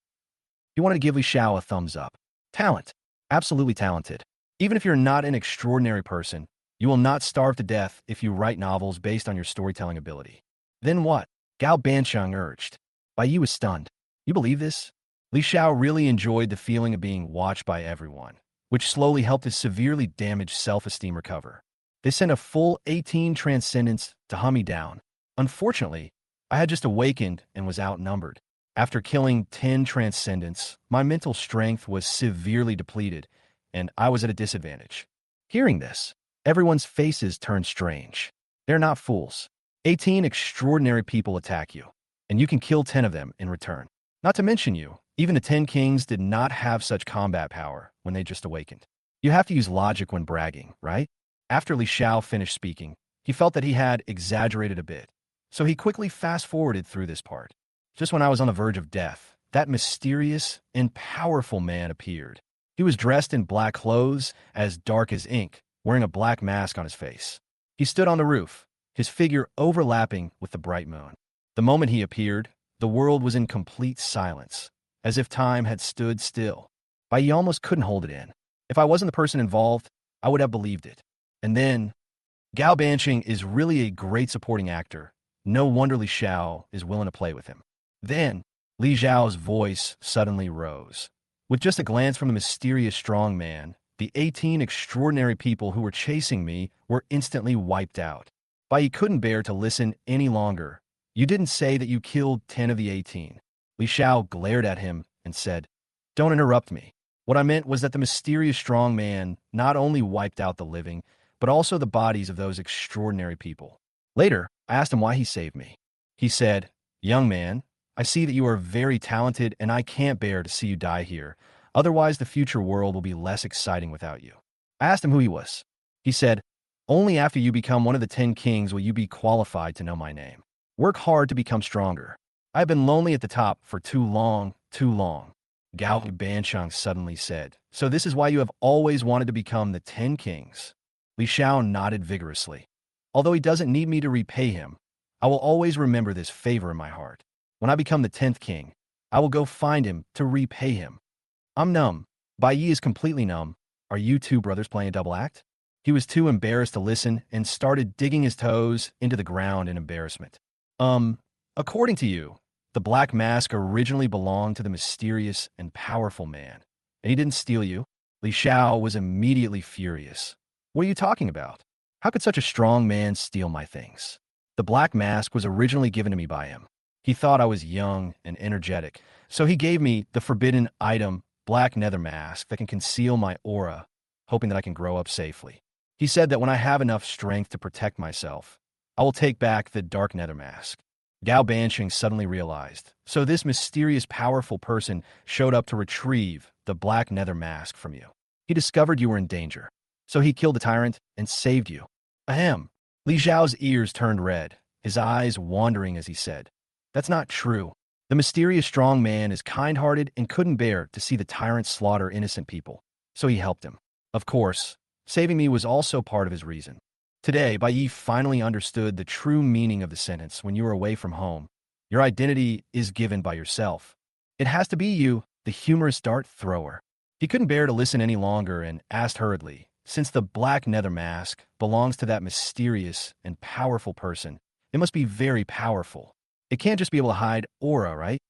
He wanted to give Li Xiao a thumbs up. Talent. Absolutely talented. Even if you're not an extraordinary person, you will not starve to death if you write novels based on your storytelling ability. Then what? Gao Banqiang urged. Bai Yi was stunned. You believe this? Li Xiao really enjoyed the feeling of being watched by everyone, which slowly helped his severely damaged self-esteem recover. They sent a full 18 transcendents to hunt me down. Unfortunately, I had just awakened and was outnumbered. After killing 10 transcendents, my mental strength was severely depleted, and I was at a disadvantage. Hearing this, everyone's faces turned strange. They're not fools. 18 extraordinary people attack you, and you can kill 10 of them in return. Not to mention you, even the 10 kings did not have such combat power when they just awakened. You have to use logic when bragging, right? After Li Xiao finished speaking, he felt that he had exaggerated a bit, so he quickly fast-forwarded through this part. Just when I was on the verge of death, that mysterious and powerful man appeared. He was dressed in black clothes, as dark as ink, wearing a black mask on his face. He stood on the roof, his figure overlapping with the bright moon. The moment he appeared, the world was in complete silence, as if time had stood still. Bai Yi almost couldn't hold it in. If I wasn't the person involved, I would have believed it. And then, Gao Banqing is really a great supporting actor. No wonder Li Xiao is willing to play with him. Then, Li Xiao's voice suddenly rose. With just a glance from the mysterious strong man, The 18 extraordinary people who were chasing me were instantly wiped out. Bai couldn't bear to listen any longer. You didn't say that you killed 10 of the 18. Li Xiao glared at him and said, "Don't interrupt me. What I meant was that the mysterious strong man not only wiped out the living, but also the bodies of those extraordinary people." Later, I asked him why he saved me. He said, "Young man, I see that you are very talented and I can't bear to see you die here. Otherwise, the future world will be less exciting without you." I asked him who he was. He said, "Only after you become one of the 10 kings will you be qualified to know my name. Work hard to become stronger. I have been lonely at the top for too long, too long." Gao Bancheng suddenly said, "So this is why you have always wanted to become the 10 kings?" Li Xiao nodded vigorously. "Although he doesn't need me to repay him, I will always remember this favor in my heart. When I become the 10th king, I will go find him to repay him." "I'm numb. Bai Yi is completely numb. Are you two brothers playing a double act?" He was too embarrassed to listen and started digging his toes into the ground in embarrassment. According to you, the black mask originally belonged to the mysterious and powerful man, and he didn't steal you?" Li Xiao was immediately furious. "What are you talking about? How could such a strong man steal my things? The black mask was originally given to me by him. He thought I was young and energetic, so he gave me the forbidden item, black nether mask, that can conceal my aura, hoping that I can grow up safely. He said that when I have enough strength to protect myself, I will take back the dark nether mask." Gao Bansheng suddenly realized, so this mysterious, powerful person showed up to retrieve the black nether mask from you. He discovered you were in danger, so he killed the tyrant and saved you. Ahem. Li Xiao's ears turned red, his eyes wandering as he said, "That's not true. The mysterious strong man is kind-hearted and couldn't bear to see the tyrant slaughter innocent people, so he helped him. Of course, saving me was also part of his reason. Today, Bai Yi finally understood the true meaning of the sentence, when you are away from home, your identity is given by yourself. It has to be you, the humorous dart thrower." He couldn't bear to listen any longer and asked hurriedly, "Since the black nether mask belongs to that mysterious and powerful person, it must be very powerful. It can't just be able to hide aura, right?"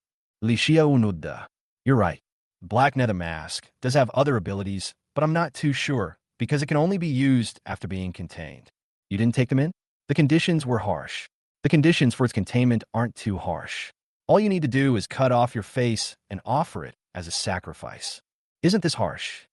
Li Xiao nodded. "You're right. Black nether mask does have other abilities, but I'm not too sure, because it can only be used after being contained." "You didn't take them in?" "The conditions were harsh. The conditions for its containment aren't too harsh. All you need to do is cut off your face and offer it as a sacrifice. Isn't this harsh?"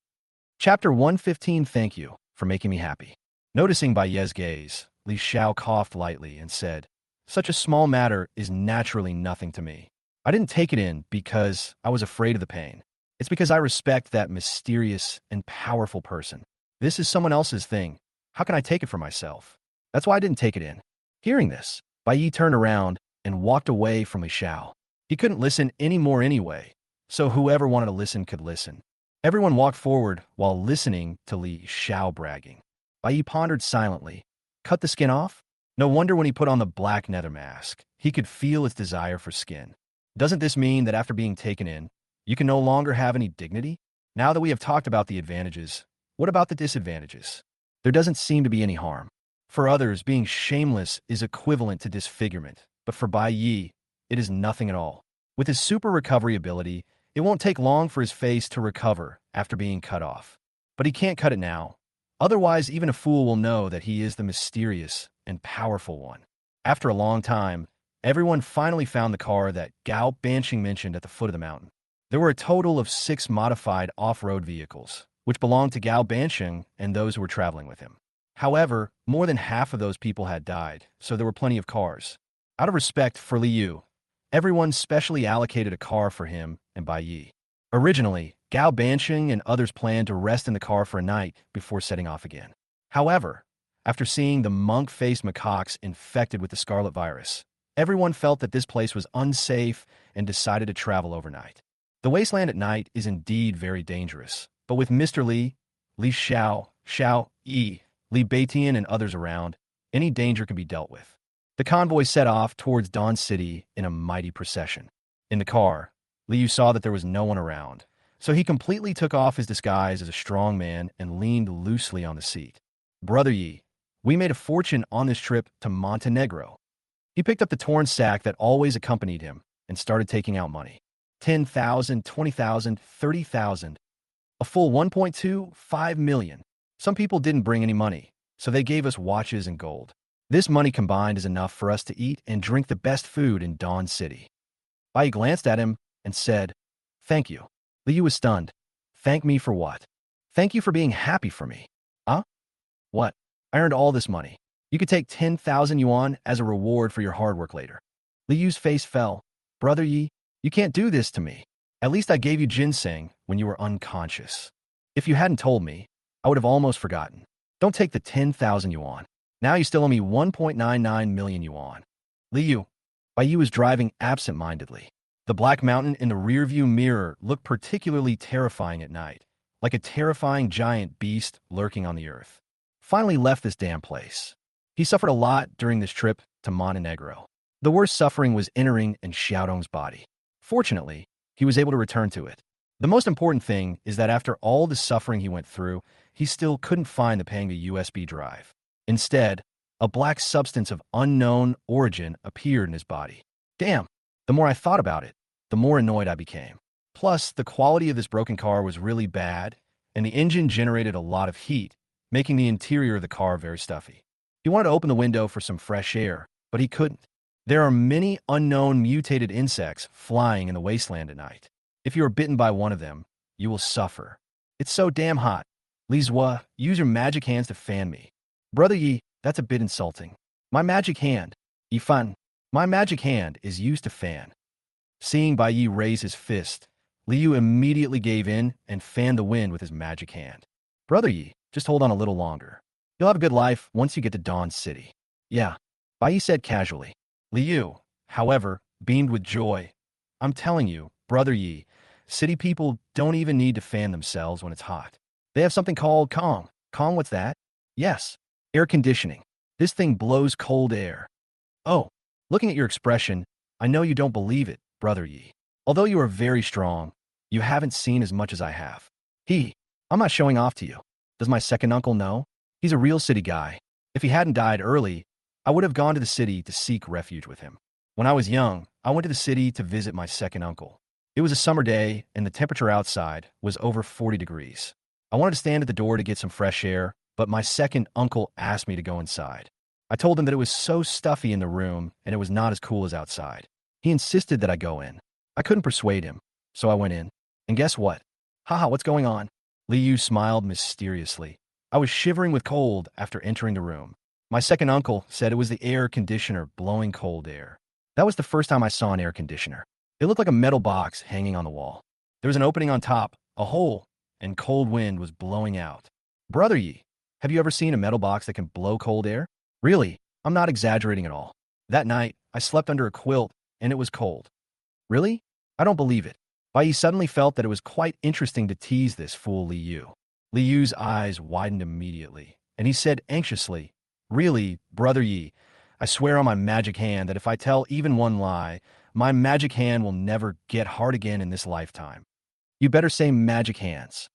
Chapter 115. Thank you for making me happy. Noticing Bai Ye's gaze, Li Xiao coughed lightly and said, "Such a small matter is naturally nothing to me. I didn't take it in because I was afraid of the pain. It's because I respect that mysterious and powerful person. This is someone else's thing. How can I take it for myself? That's why I didn't take it in." Hearing this, Bai Yi turned around and walked away from Li Xiao. He couldn't listen any more anyway, so whoever wanted to listen could listen. Everyone walked forward while listening to Li Xiao bragging. Bai Yi pondered silently. Cut the skin off? No wonder when he put on the black nether mask, he could feel its desire for skin. Doesn't this mean that after being taken in, you can no longer have any dignity? Now that we have talked about the advantages, what about the disadvantages? There doesn't seem to be any harm. For others, being shameless is equivalent to disfigurement, but for Bai Yi, it is nothing at all. With his super recovery ability, it won't take long for his face to recover after being cut off. But he can't cut it now. Otherwise, even a fool will know that he is the mysterious and powerful one. After a long time, everyone finally found the car that Gao Bansheng mentioned at the foot of the mountain. There were a total of 6 modified off-road vehicles, which belonged to Gao Bansheng and those who were traveling with him. However, more than half of those people had died, so there were plenty of cars. Out of respect for Li Yu, everyone specially allocated a car for him and Bai Yi. Originally, Gao Bansheng and others planned to rest in the car for a night before setting off again. However, after seeing the monk-faced macaques infected with the scarlet virus, everyone felt that this place was unsafe and decided to travel overnight. The wasteland at night is indeed very dangerous, but with Mr. Li, Li Xiao, Xiao Yi, Li Beitian, and others around, any danger can be dealt with. The convoy set off towards Dawn City in a mighty procession. In the car, Li Yu saw that there was no one around, so he completely took off his disguise as a strong man and leaned loosely on the seat. "Brother Yi, we made a fortune on this trip to Montenegro." He picked up the torn sack that always accompanied him and started taking out money. 10,000, 20,000, 30,000. A full 1.25 million. Some people didn't bring any money, so they gave us watches and gold. This money combined is enough for us to eat and drink the best food in Dawn City. Bai glanced at him and said, "Thank you." Liu was stunned. "Thank me for what?" "Thank you for being happy for me." "Huh? What? I earned all this money. You could take 10,000 yuan as a reward for your hard work later." Liu's face fell. "Brother Yi, you can't do this to me. At least I gave you ginseng when you were unconscious. If you hadn't told me, I would have almost forgotten. Don't take the 10,000 yuan. Now you still owe me 1.99 million yuan." Liu. Bai Yu was driving absent-mindedly. The black mountain in the rearview mirror looked particularly terrifying at night, like a terrifying giant beast lurking on the earth. Finally left this damn place. He suffered a lot during this trip to Montenegro. The worst suffering was entering in Xiaodong's body. Fortunately, he was able to return to it. The most important thing is that after all the suffering he went through, he still couldn't find the paying USB drive. Instead, a black substance of unknown origin appeared in his body. Damn, the more I thought about it, the more annoyed I became. Plus, the quality of this broken car was really bad, and the engine generated a lot of heat, making the interior of the car very stuffy. He wanted to open the window for some fresh air, but he couldn't. There are many unknown mutated insects flying in the wasteland at night. If you are bitten by one of them, you will suffer. It's so damn hot. Li Zhua, use your magic hands to fan me. Brother Yi, that's a bit insulting. My magic hand. Yifan, my magic hand is used to fan. Seeing Bai Yi raise his fist, Liu immediately gave in and fanned the wind with his magic hand. Brother Yi, just hold on a little longer. You'll have a good life once you get to Dawn City. Yeah, Bai Yi said casually. Liu, however, beamed with joy. I'm telling you, Brother Yi, city people don't even need to fan themselves when it's hot. They have something called Kong. Kong, what's that? Yes, air conditioning. This thing blows cold air. Oh, looking at your expression, I know you don't believe it, Brother Yi. Although you are very strong, you haven't seen as much as I have. I'm not showing off to you. Does my second uncle know? He's a real city guy. If he hadn't died early, I would have gone to the city to seek refuge with him. When I was young, I went to the city to visit my second uncle. It was a summer day, and the temperature outside was over 40 degrees. I wanted to stand at the door to get some fresh air, but my second uncle asked me to go inside. I told him that it was so stuffy in the room and it was not as cool as outside. He insisted that I go in. I couldn't persuade him, so I went in. And guess what? Haha, what's going on? Liu smiled mysteriously. I was shivering with cold after entering the room. My second uncle said it was the air conditioner blowing cold air. That was the first time I saw an air conditioner. It looked like a metal box hanging on the wall. There was an opening on top, a hole, and cold wind was blowing out. Brother Yi, have you ever seen a metal box that can blow cold air? Really, I'm not exaggerating at all. That night, I slept under a quilt, and it was cold. Really? I don't believe it. Bai Yi suddenly felt that it was quite interesting to tease this fool Liu. Liu's eyes widened immediately, and he said anxiously, Really, Brother Yi, I swear on my magic hand that if I tell even one lie, my magic hand will never get hard again in this lifetime. You better say magic hands.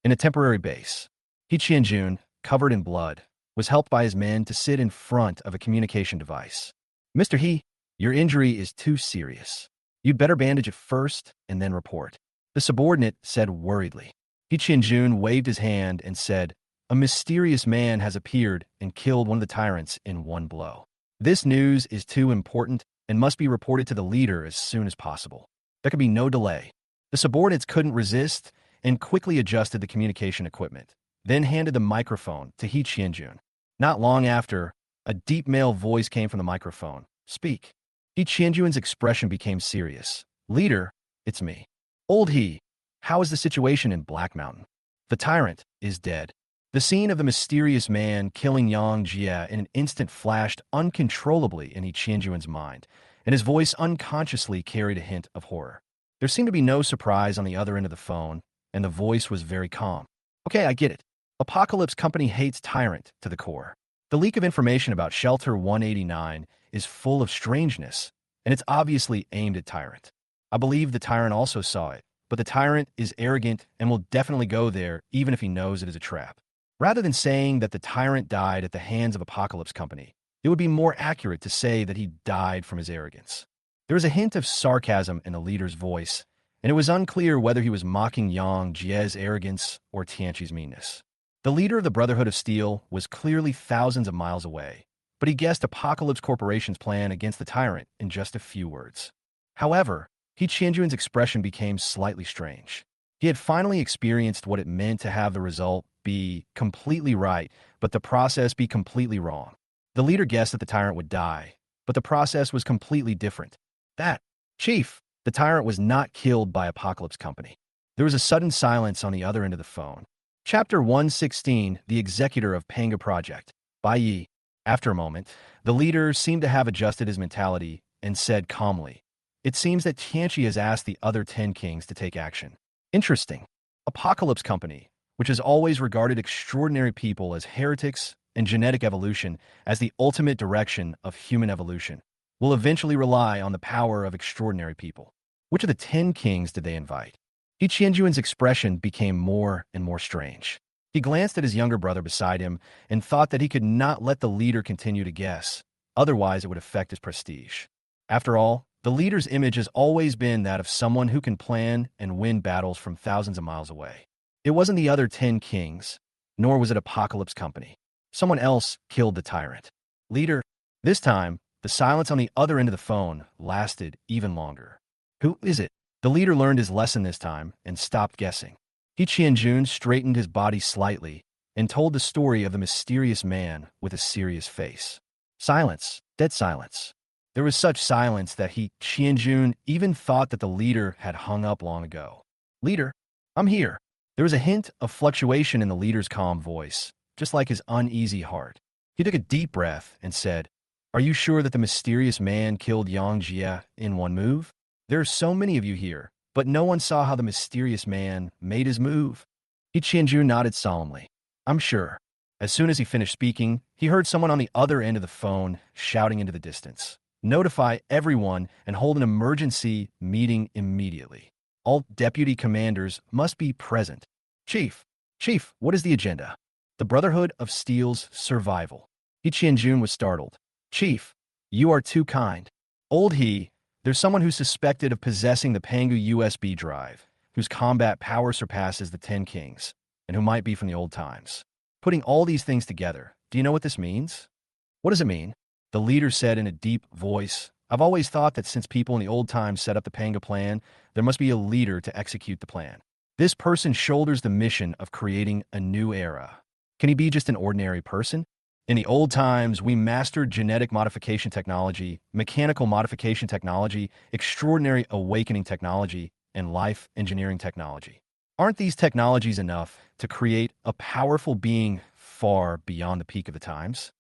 In a temporary base, He Qianjun, covered in blood, was helped by his men to sit in front of a communication device. Mr. He, your injury is too serious. You'd better bandage it first and then report. The subordinate said worriedly. He Qianjun waved his hand and said, A mysterious man has appeared and killed one of the tyrants in one blow. This news is too important and must be reported to the leader as soon as possible. There could be no delay. The subordinates couldn't resist and quickly adjusted the communication equipment, then handed the microphone to He Qianjun. Not long after, a deep male voice came from the microphone. Speak. He Qianjun's expression became serious. Leader, it's me. Old He, how is the situation in Black Mountain? The tyrant is dead. The scene of the mysterious man killing Yang Jie in an instant flashed uncontrollably in He Qianjun's mind, and his voice unconsciously carried a hint of horror. There seemed to be no surprise on the other end of the phone, and the voice was very calm. Okay, I get it. Apocalypse Company hates Tyrant to the core. The leak of information about Shelter 189 is full of strangeness, and it's obviously aimed at Tyrant. I believe the Tyrant also saw it, but the Tyrant is arrogant and will definitely go there even if he knows it is a trap. Rather than saying that the Tyrant died at the hands of Apocalypse Company, it would be more accurate to say that he died from his arrogance. There was a hint of sarcasm in the leader's voice, and it was unclear whether he was mocking Yang Jie's arrogance or Tianqi's meanness. The leader of the Brotherhood of Steel was clearly thousands of miles away, but he guessed Apocalypse Corporation's plan against the tyrant in just a few words. However, He Qianjun's expression became slightly strange. He had finally experienced what it meant to have the result be completely right, but the process be completely wrong. The leader guessed that the tyrant would die, but the process was completely different. That, Chief, the tyrant was not killed by Apocalypse Company. There was a sudden silence on the other end of the phone. Chapter 116, The Executor of Panga Project, by Yi. After a moment, the leader seemed to have adjusted his mentality and said calmly, "It seems that Tianqi has asked the other 10 kings to take action. Interesting. Apocalypse Company, which has always regarded extraordinary people as heretics and genetic evolution as the ultimate direction of human evolution, will eventually rely on the power of extraordinary people. Which of the 10 kings did they invite?" He Qianjun's expression became more and more strange. He glanced at his younger brother beside him and thought that he could not let the leader continue to guess, otherwise it would affect his prestige. After all, the leader's image has always been that of someone who can plan and win battles from thousands of miles away. It wasn't the other 10 kings, nor was it Apocalypse Company. Someone else killed the tyrant. Leader, this time, the silence on the other end of the phone lasted even longer. Who is it? The leader learned his lesson this time and stopped guessing. He Qianjun straightened his body slightly and told the story of the mysterious man with a serious face. Silence, dead silence. There was such silence that He Qianjun even thought that the leader had hung up long ago. Leader, I'm here. There was a hint of fluctuation in the leader's calm voice, just like his uneasy heart. He took a deep breath and said, "Are you sure that the mysterious man killed Yang Jie in one move? There are so many of you here, but no one saw how the mysterious man made his move." He Qianjun nodded solemnly. "I'm sure." As soon as he finished speaking, he heard someone on the other end of the phone shouting into the distance, "Notify everyone and hold an emergency meeting immediately. All deputy commanders must be present." Chief, what is the agenda?" The Brotherhood of Steel's survival. He Qianjun was startled. "Chief, you are too kind." Old He, there's someone who's suspected of possessing the Pangu USB drive, whose combat power surpasses the 10 kings, and who might be from the old times. Putting all these things together, do you know what this means? What does it mean? The leader said in a deep voice, "I've always thought that since people in the old times set up the Panga plan, there must be a leader to execute the plan. This person shoulders the mission of creating a new era. Can he be just an ordinary person? In the old times, we mastered genetic modification technology, mechanical modification technology, extraordinary awakening technology, and life engineering technology. Aren't these technologies enough to create a powerful being far beyond the peak of the times?"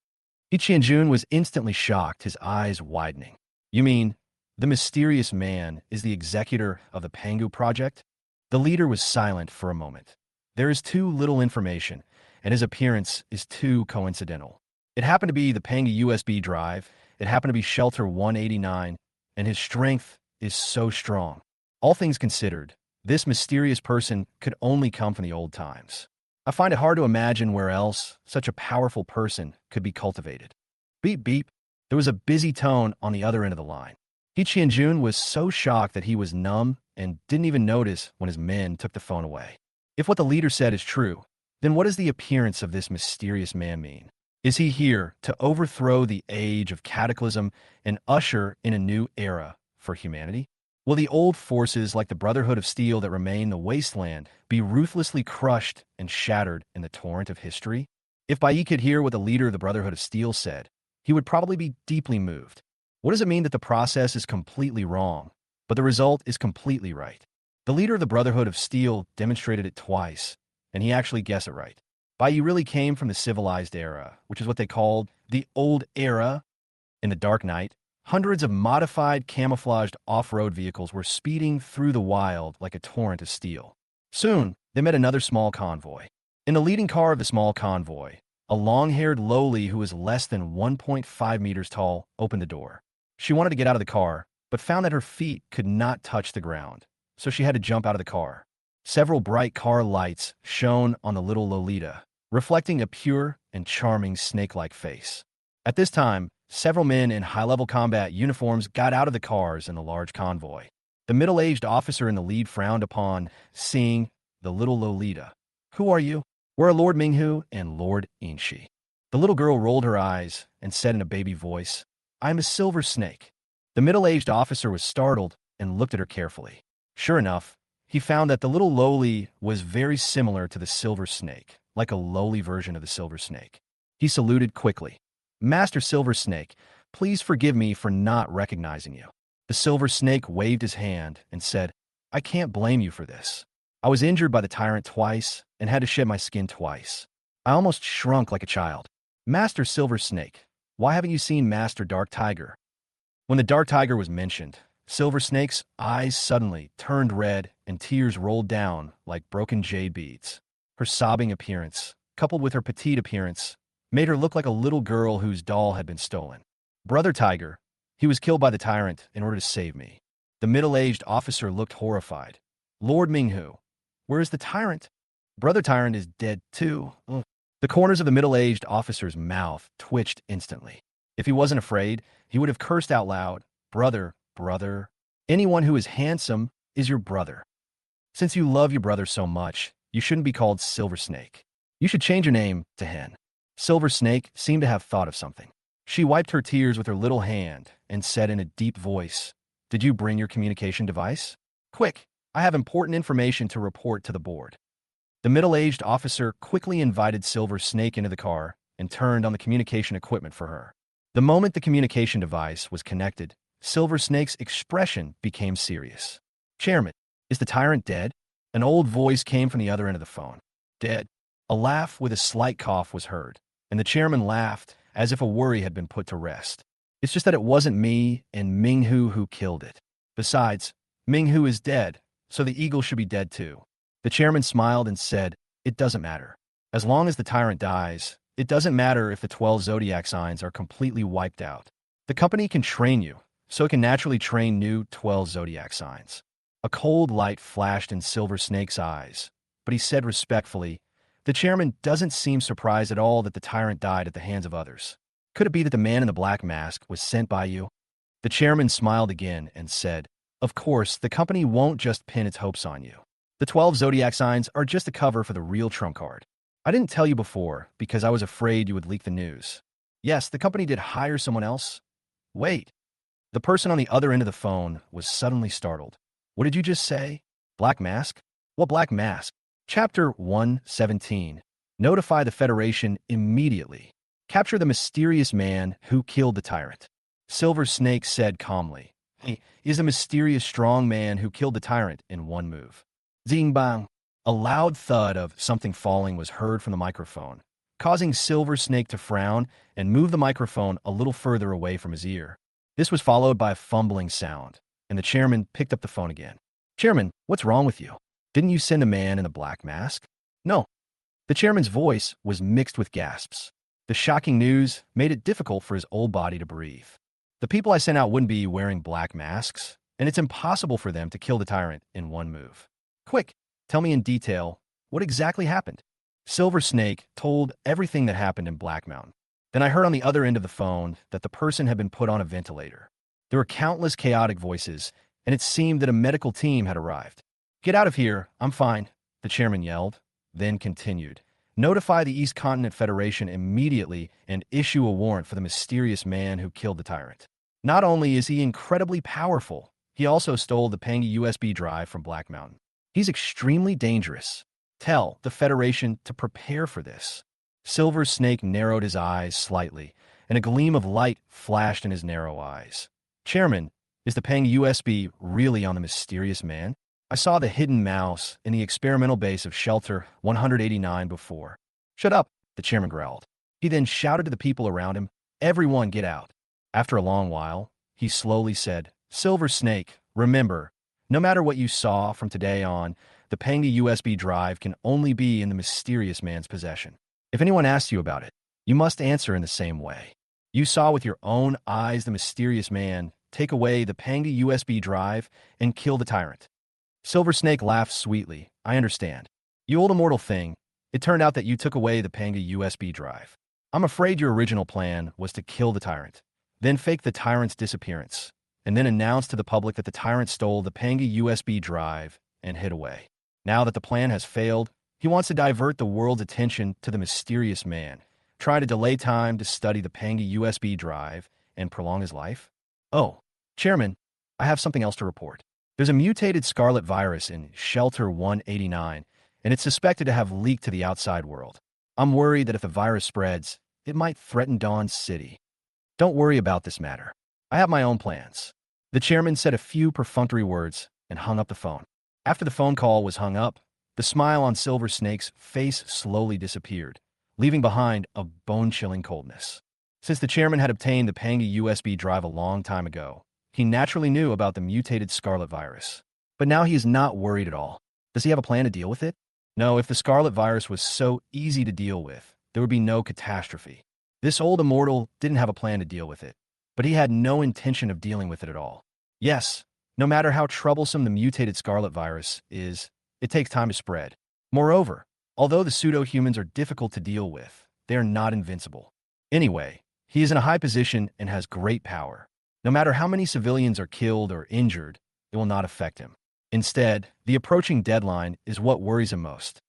He Qianjun was instantly shocked, his eyes widening. "You mean, the mysterious man is the executor of the Pangu project?" The leader was silent for a moment. There is too little information, and his appearance is too coincidental. It happened to be the Panga USB drive, it happened to be Shelter 189, and his strength is so strong. All things considered, this mysterious person could only come from the old times. I find it hard to imagine where else such a powerful person could be cultivated. Beep beep. There was a busy tone on the other end of the line. He Qianjun was so shocked that he was numb and didn't even notice when his men took the phone away. If what the leader said is true, then what does the appearance of this mysterious man mean? Is he here to overthrow the age of cataclysm and usher in a new era for humanity? Will the old forces like the Brotherhood of Steel that remain the wasteland be ruthlessly crushed and shattered in the torrent of history? If Bai could hear what the leader of the Brotherhood of Steel said, he would probably be deeply moved. What does it mean that the process is completely wrong, but the result is completely right? The leader of the Brotherhood of Steel demonstrated it twice, and he actually guessed it right. Bai really came from the civilized era, which is what they called the Old Era. In the dark night, hundreds of modified, camouflaged off-road vehicles were speeding through the wild like a torrent of steel. Soon, they met another small convoy. In the leading car of the small convoy, a long-haired lowly who was less than 1.5 meters tall opened the door. She wanted to get out of the car, but found that her feet could not touch the ground, so she had to jump out of the car. Several bright car lights shone on the little Lolita, reflecting a pure and charming snake-like face. At this time, several men in high-level combat uniforms got out of the cars in the large convoy. The middle-aged officer in the lead frowned upon seeing the little Lolita. Who are you? We're Lord Minghu and Lord Inshi. The little girl rolled her eyes and said in a baby voice, I'm a silver snake. The middle-aged officer was startled and looked at her carefully. Sure enough, he found that the little Loli was very similar to the silver snake, like a lowly version of the silver snake. He saluted quickly. Master Silver Snake, please forgive me for not recognizing you. The silver snake waved his hand and said, I can't blame you for this. I was injured by the tyrant twice and had to shed my skin twice. I almost shrunk like a child. Master Silver Snake, why haven't you seen Master Dark Tiger? When the Dark Tiger was mentioned, Silver Snake's eyes suddenly turned red and tears rolled down like broken jade beads. Her sobbing appearance, coupled with her petite appearance, made her look like a little girl whose doll had been stolen. Brother Tiger, he was killed by the tyrant in order to save me. The middle-aged officer looked horrified. Lord Minghu, where is the tyrant? Brother Tyrant is dead too. Ugh. The corners of the middle-aged officer's mouth twitched instantly. If he wasn't afraid, he would have cursed out loud, Brother, brother. Anyone who is handsome is your brother. Since you love your brother so much, you shouldn't be called Silver Snake. You should change your name to Hen. Silver Snake seemed to have thought of something. She wiped her tears with her little hand and said in a deep voice, Did you bring your communication device? Quick, I have important information to report to the board. The middle-aged officer quickly invited Silver Snake into the car and turned on the communication equipment for her. The moment the communication device was connected, Silver Snake's expression became serious. Chairman, is the tyrant dead? An old voice came from the other end of the phone. Dead. A laugh with a slight cough was heard, and the chairman laughed as if a worry had been put to rest. It's just that it wasn't me and Minghu who killed it. Besides, Minghu is dead, so the eagle should be dead too. The chairman smiled and said, It doesn't matter. As long as the tyrant dies, it doesn't matter if the 12 zodiac signs are completely wiped out. The company can train you, so it can naturally train new 12 zodiac signs. A cold light flashed in Silver Snake's eyes, but he said respectfully, The chairman doesn't seem surprised at all that the tyrant died at the hands of others. Could it be that the man in the black mask was sent by you? The chairman smiled again and said, Of course, the company won't just pin its hopes on you. The 12 zodiac signs are just a cover for the real trump card. I didn't tell you before because I was afraid you would leak the news. Yes, the company did hire someone else. Wait. The person on the other end of the phone was suddenly startled. What did you just say? Black mask? What black mask? Chapter 117. Notify the Federation immediately. Capture the mysterious man who killed the tyrant. Silver Snake said calmly. He is a mysterious strong man who killed the tyrant in one move. Zing bang. A loud thud of something falling was heard from the microphone, causing Silver Snake to frown and move the microphone a little further away from his ear. This was followed by a fumbling sound, and the chairman picked up the phone again. Chairman, what's wrong with you? Didn't you send a man in a black mask? No. The chairman's voice was mixed with gasps. The shocking news made it difficult for his old body to breathe. The people I sent out wouldn't be wearing black masks, and it's impossible for them to kill the tyrant in one move. Quick, tell me in detail what exactly happened. Silver Snake told everything that happened in Black Mountain. Then I heard on the other end of the phone that the person had been put on a ventilator. There were countless chaotic voices, and it seemed that a medical team had arrived. Get out of here, I'm fine, the chairman yelled, then continued. Notify the East Continent Federation immediately and issue a warrant for the mysterious man who killed the tyrant. Not only is he incredibly powerful, he also stole the Pangy USB drive from Black Mountain. He's extremely dangerous. Tell the Federation to prepare for this. Silver Snake narrowed his eyes slightly, and a gleam of light flashed in his narrow eyes. Chairman, is the Pang USB really on the mysterious man? I saw the hidden mouse in the experimental base of Shelter 189 before. Shut up, the chairman growled. He then shouted to the people around him, Everyone get out. After a long while, he slowly said, Silver Snake, remember, no matter what you saw from today on, the Pangy USB drive can only be in the mysterious man's possession. If anyone asks you about it, you must answer in the same way. You saw with your own eyes the mysterious man take away the Pangy USB drive and kill the tyrant. Silver Snake laughed sweetly. I understand. You old immortal thing, it turned out that you took away the Pangy USB drive. I'm afraid your original plan was to kill the tyrant, then fake the tyrant's disappearance, and then announced to the public that the tyrant stole the Panga USB drive and hid away. Now that the plan has failed, he wants to divert the world's attention to the mysterious man, trying to delay time to study the Panga USB drive and prolong his life. Oh, Chairman, I have something else to report. There's a mutated scarlet virus in Shelter 189, and it's suspected to have leaked to the outside world. I'm worried that if the virus spreads, it might threaten Dawn City. Don't worry about this matter. I have my own plans. The chairman said a few perfunctory words and hung up the phone. After the phone call was hung up, the smile on Silver Snake's face slowly disappeared, leaving behind a bone-chilling coldness. Since the chairman had obtained the Panga USB drive a long time ago, he naturally knew about the mutated scarlet virus. But now he is not worried at all. Does he have a plan to deal with it? No, if the scarlet virus was so easy to deal with, there would be no catastrophe. This old immortal didn't have a plan to deal with it, but he had no intention of dealing with it at all. Yes, no matter how troublesome the mutated scarlet virus is, it takes time to spread. Moreover, although the pseudo-humans are difficult to deal with, they are not invincible. Anyway, he is in a high position and has great power. No matter how many civilians are killed or injured, it will not affect him. Instead, the approaching deadline is what worries him most.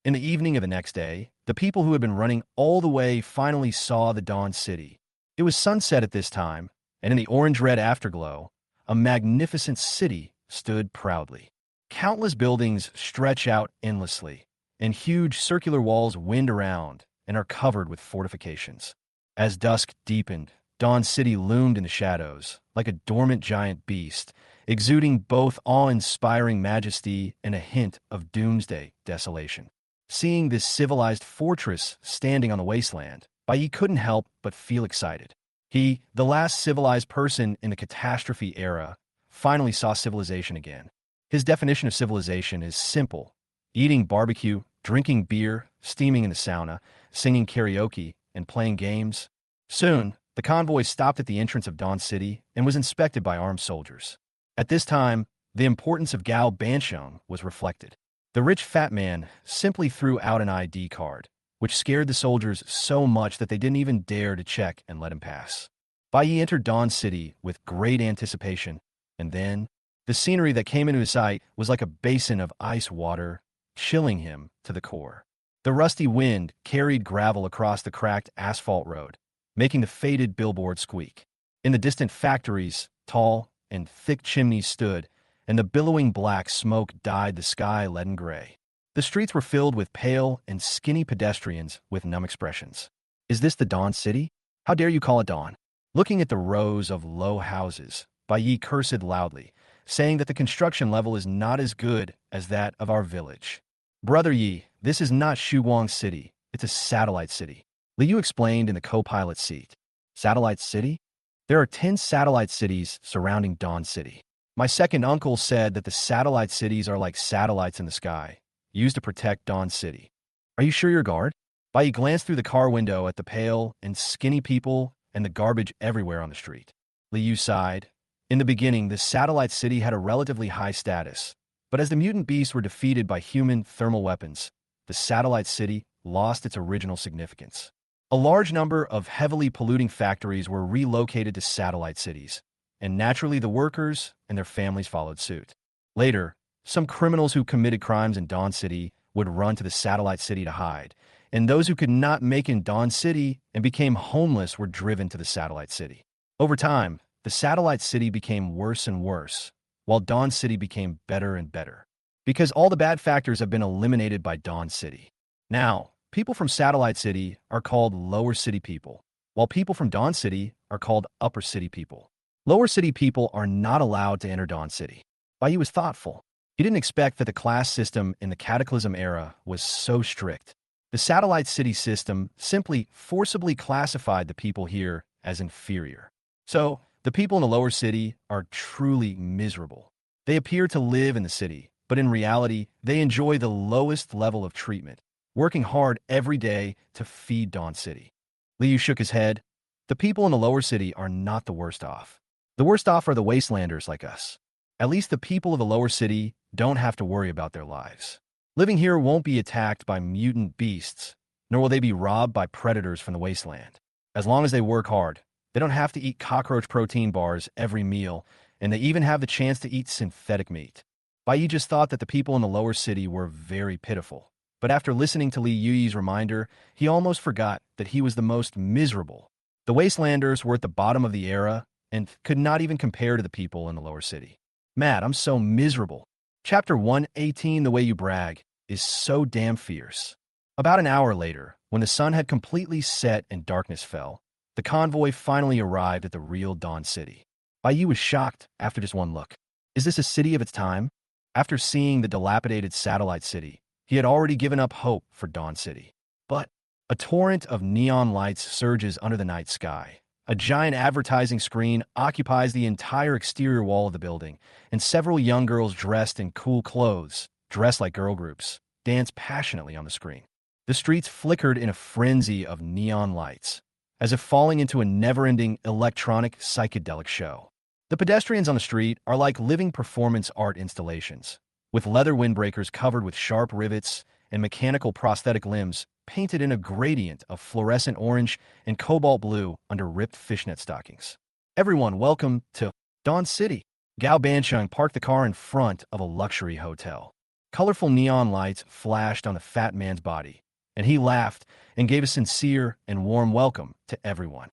In the evening of the next day, the people who had been running all the way finally saw the Dawn City. It was sunset at this time, and in the orange-red afterglow, a magnificent city stood proudly. Countless buildings stretch out endlessly, and huge circular walls wind around and are covered with fortifications. As dusk deepened, Dawn City loomed in the shadows, like a dormant giant beast, exuding both awe-inspiring majesty and a hint of doomsday desolation. Seeing this civilized fortress standing on the wasteland, Bai couldn't help but feel excited. He, the last civilized person in the catastrophe era, finally saw civilization again. His definition of civilization is simple: eating barbecue, drinking beer, steaming in the sauna, singing karaoke, and playing games. Soon, the convoy stopped at the entrance of Dawn City and was inspected by armed soldiers. At this time, the importance of Gao Banshong was reflected. The rich fat man simply threw out an ID card, which scared the soldiers so much that they didn't even dare to check and let him pass. Bai entered Dawn City with great anticipation, and then the scenery that came into his sight was like a basin of ice water, chilling him to the core. The rusty wind carried gravel across the cracked asphalt road, making the faded billboard squeak. In the distant factories, tall and thick chimneys stood, and the billowing black smoke dyed the sky leaden gray. The streets were filled with pale and skinny pedestrians with numb expressions. Is this the Dawn City? How dare you call it Dawn? Looking at the rows of low houses, Bai cursed loudly, saying that the construction level is not as good as that of our village. Brother Yi, this is not Shuguang City. It's a satellite city. Liu explained in the co-pilot's seat. Satellite city? There are 10 satellite cities surrounding Dawn City. My second uncle said that the satellite cities are like satellites in the sky, used to protect Dawn City. Are you sure you're guard? Bai glanced through the car window at the pale and skinny people and the garbage everywhere on the street. Liu sighed. In the beginning, the satellite city had a relatively high status, but as the mutant beasts were defeated by human thermal weapons, the satellite city lost its original significance. A large number of heavily polluting factories were relocated to satellite cities, and naturally the workers and their families followed suit. Later, some criminals who committed crimes in Dawn City would run to the satellite city to hide, and those who could not make in Dawn City and became homeless were driven to the satellite city. Over time, the satellite city became worse and worse, while Dawn City became better and better, because all the bad factors have been eliminated by Dawn City. Now, people from Satellite City are called Lower City people, while people from Dawn City are called Upper City people. Lower City people are not allowed to enter Dawn City. Bai was thoughtful. He didn't expect that the class system in the Cataclysm era was so strict. The Satellite City system simply forcibly classified the people here as inferior. So, the people in the Lower City are truly miserable. They appear to live in the city, but in reality, they enjoy the lowest level of treatment, working hard every day to feed Dawn City. Liu shook his head. The people in the Lower City are not the worst off. The worst off are the wastelanders like us. At least the people of the Lower City don't have to worry about their lives. Living here won't be attacked by mutant beasts, nor will they be robbed by predators from the wasteland. As long as they work hard, They don't have to eat cockroach protein bars every meal, and they even have the chance to eat synthetic meat. Bai just thought that the people in the lower city were very pitiful. But after listening to Li Yuyi's reminder, he almost forgot that he was the most miserable. The Wastelanders were at the bottom of the era and could not even compare to the people in the lower city. Matt, I'm so miserable. Chapter 118, The Way You Brag, is so damn fierce. About an hour later, when the sun had completely set and darkness fell, the convoy finally arrived at the real Dawn City. Bai was shocked after just one look. Is this a city of its time? After seeing the dilapidated satellite city, he had already given up hope for Dawn City. But a torrent of neon lights surges under the night sky. A giant advertising screen occupies the entire exterior wall of the building, and several young girls dressed in cool clothes, dressed like girl groups, dance passionately on the screen. The streets flickered in a frenzy of neon lights, as if falling into a never-ending electronic psychedelic show. The pedestrians on the street are like living performance art installations, with leather windbreakers covered with sharp rivets and mechanical prosthetic limbs painted in a gradient of fluorescent orange and cobalt blue under ripped fishnet stockings. Everyone, welcome to Dawn City. Gao Bancheng parked the car in front of a luxury hotel. Colorful neon lights flashed on the fat man's body, and he laughed and gave a sincere and warm welcome to everyone.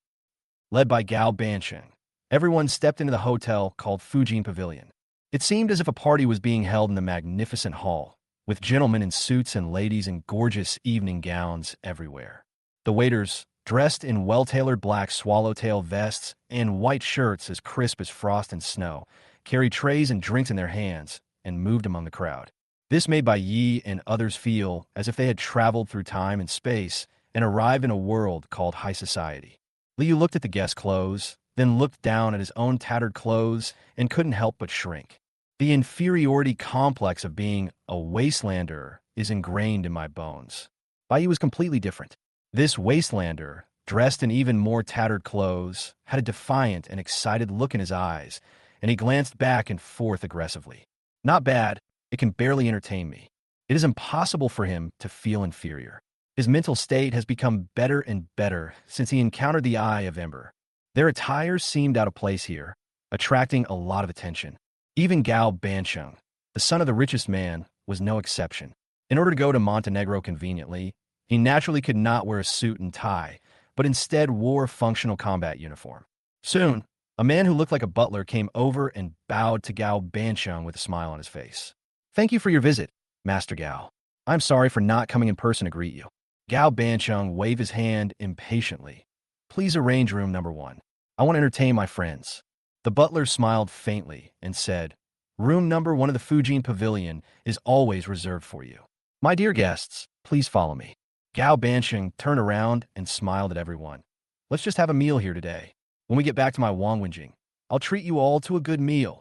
Led by Gao Bancheng, everyone stepped into the hotel called Fujin Pavilion. It seemed as if a party was being held in the magnificent hall, with gentlemen in suits and ladies in gorgeous evening gowns everywhere. The waiters, dressed in well-tailored black swallowtail vests and white shirts as crisp as frost and snow, carried trays and drinks in their hands and moved among the crowd. This made Bai Yi and others feel as if they had traveled through time and space and arrived in a world called high society. Liu looked at the guest's clothes, then looked down at his own tattered clothes and couldn't help but shrink. The inferiority complex of being a wastelander is ingrained in my bones. Bai was completely different. This wastelander, dressed in even more tattered clothes, had a defiant and excited look in his eyes, and he glanced back and forth aggressively. Not bad, it can barely entertain me. It is impossible for him to feel inferior. His mental state has become better and better since he encountered the Eye of Ember. Their attire seemed out of place here, attracting a lot of attention. Even Gao Bancheng, the son of the richest man, was no exception. In order to go to Montenegro conveniently, he naturally could not wear a suit and tie, but instead wore a functional combat uniform. Soon, a man who looked like a butler came over and bowed to Gao Bancheng with a smile on his face. Thank you for your visit, Master Gao. I'm sorry for not coming in person to greet you. Gao Bancheng waved his hand impatiently. Please arrange room number 1. I want to entertain my friends. The butler smiled faintly and said, Room number 1 of the Fujin Pavilion is always reserved for you. My dear guests, please follow me. Gao Bancheng turned around and smiled at everyone. Let's just have a meal here today. When we get back to my Wangwenjing, I'll treat you all to a good meal.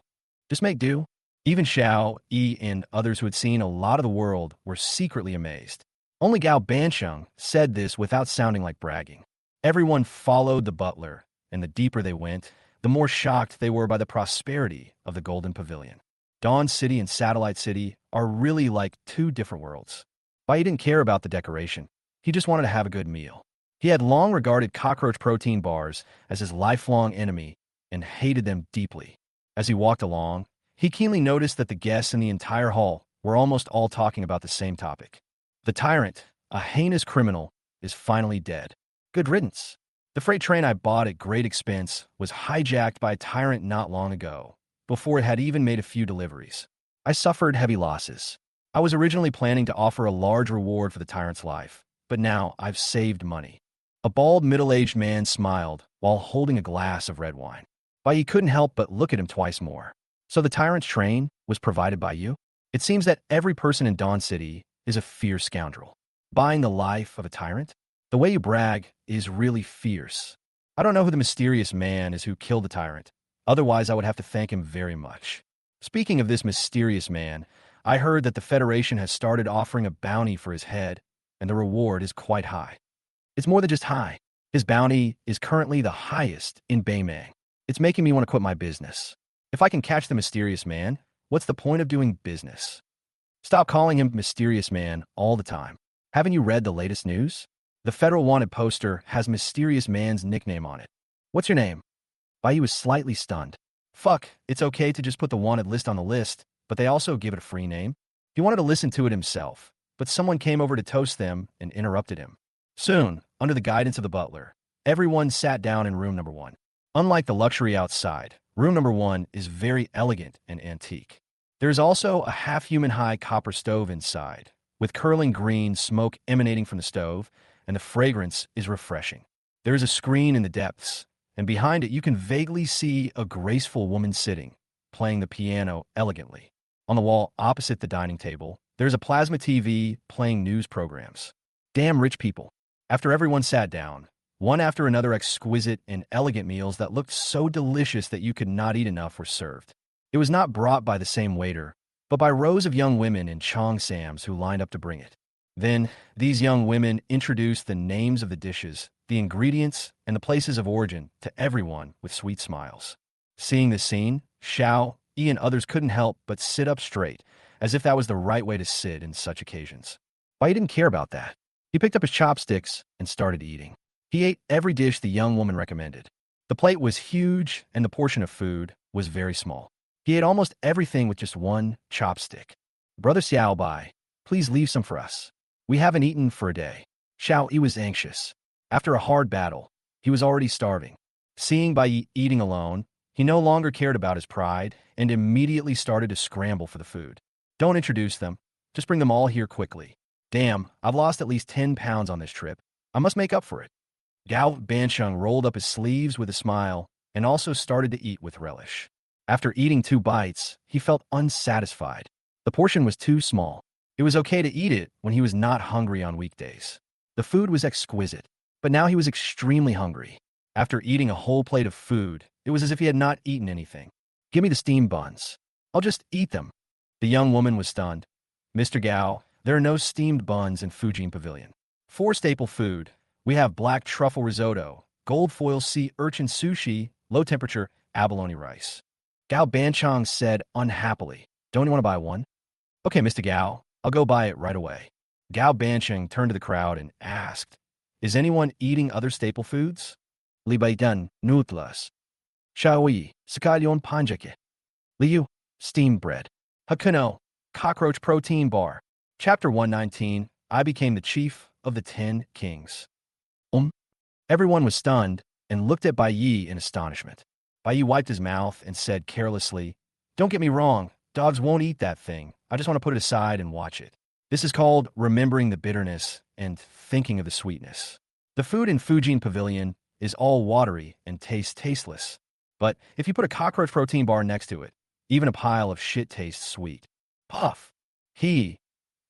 Just make do. Even Xiao, Yi, and others who had seen a lot of the world were secretly amazed. Only Gao Bancheng said this without sounding like bragging. Everyone followed the butler, and the deeper they went, the more shocked they were by the prosperity of the Golden Pavilion. Dawn City and Satellite City are really like two different worlds. Bai didn't care about the decoration. He just wanted to have a good meal. He had long regarded cockroach protein bars as his lifelong enemy and hated them deeply. As he walked along, he keenly noticed that the guests in the entire hall were almost all talking about the same topic. The tyrant, a heinous criminal, is finally dead. Good riddance. The freight train I bought at great expense was hijacked by a tyrant not long ago, before it had even made a few deliveries. I suffered heavy losses. I was originally planning to offer a large reward for the tyrant's life, but now I've saved money. A bald, middle-aged man smiled while holding a glass of red wine. Bai couldn't help but look at him twice more. So the tyrant's train was provided by you? It seems that every person in Dawn City is a fierce scoundrel. Buying the life of a tyrant? The way you brag is really fierce. I don't know who the mysterious man is who killed the tyrant. Otherwise, I would have to thank him very much. Speaking of this mysterious man, I heard that the Federation has started offering a bounty for his head, and the reward is quite high. It's more than just high. His bounty is currently the highest in Beimang. It's making me want to quit my business. If I can catch the mysterious man, what's the point of doing business? Stop calling him Mysterious Man all the time. Haven't you read the latest news? The Federal Wanted poster has Mysterious Man's nickname on it. What's your name? Bai was slightly stunned. Fuck, it's okay to just put the wanted list on the list, but they also give it a free name? He wanted to listen to it himself, but someone came over to toast them and interrupted him. Soon, under the guidance of the butler, everyone sat down in room number 1. Unlike the luxury outside, room number 1 is very elegant and antique. There is also a half-human high copper stove inside, with curling green smoke emanating from the stove, and the fragrance is refreshing. There is a screen in the depths, and behind it you can vaguely see a graceful woman sitting, playing the piano elegantly. On the wall opposite the dining table, there's a plasma TV playing news programs. Damn rich people. After everyone sat down, one after another exquisite and elegant meals that looked so delicious that you could not eat enough were served. It was not brought by the same waiter, but by rows of young women in cheongsams who lined up to bring it. Then, these young women introduced the names of the dishes, the ingredients, and the places of origin to everyone with sweet smiles. Seeing this scene, Xiao, Yi, and others couldn't help but sit up straight, as if that was the right way to sit in such occasions. Bai didn't care about that. He picked up his chopsticks and started eating. He ate every dish the young woman recommended. The plate was huge, and the portion of food was very small. He ate almost everything with just one chopstick. Brother Xiao Bai, please leave some for us. We haven't eaten for a day. Xiao Yi was anxious. After a hard battle, he was already starving. Seeing Bai eating alone, he no longer cared about his pride and immediately started to scramble for the food. Don't introduce them. Just bring them all here quickly. Damn, I've lost at least 10 pounds on this trip. I must make up for it. Gao Bansheng rolled up his sleeves with a smile and also started to eat with relish. After eating 2 bites, he felt unsatisfied. The portion was too small. It was okay to eat it when he was not hungry on weekdays. The food was exquisite, but now he was extremely hungry. After eating a whole plate of food, it was as if he had not eaten anything. Give me the steamed buns. I'll just eat them. The young woman was stunned. Mr. Gao, there are no steamed buns in Fujin Pavilion. For staple food, we have black truffle risotto, gold foil sea urchin sushi, low-temperature abalone rice. Gao Banchong said unhappily, don't you want to buy one? Okay, Mr. Gao, I'll go buy it right away. Gao Bancheng turned to the crowd and asked, is anyone eating other staple foods? Li Baidan, Nutlas. Shaoyi, Sakalyon Panjake. Liu, steamed bread. Hakuno, cockroach protein bar. Chapter 119, I became the chief of the 10 kings. Everyone was stunned and looked at Bai Yi in astonishment. Bai Yi wiped his mouth and said carelessly, don't get me wrong, dogs won't eat that thing. I just want to put it aside and watch it. This is called remembering the bitterness and thinking of the sweetness. The food in Fujin Pavilion is all watery and tastes tasteless. But if you put a cockroach protein bar next to it, even a pile of shit tastes sweet. Puff.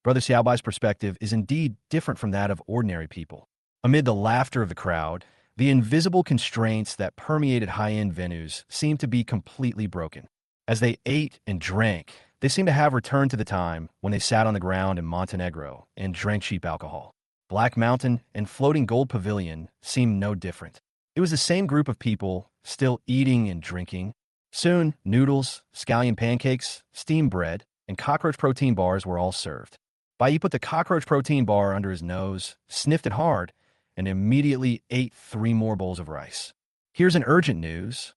Brother Xiaobai's perspective is indeed different from that of ordinary people. Amid the laughter of the crowd, the invisible constraints that permeated high-end venues seemed to be completely broken. As they ate and drank, they seemed to have returned to the time when they sat on the ground in Montenegro and drank cheap alcohol. Black Mountain and Floating Gold Pavilion seemed no different. It was the same group of people, still eating and drinking. Soon, noodles, scallion pancakes, steamed bread, and cockroach protein bars were all served. Bai Yi put the cockroach protein bar under his nose, sniffed it hard, and immediately ate 3 more bowls of rice. Here's an urgent news.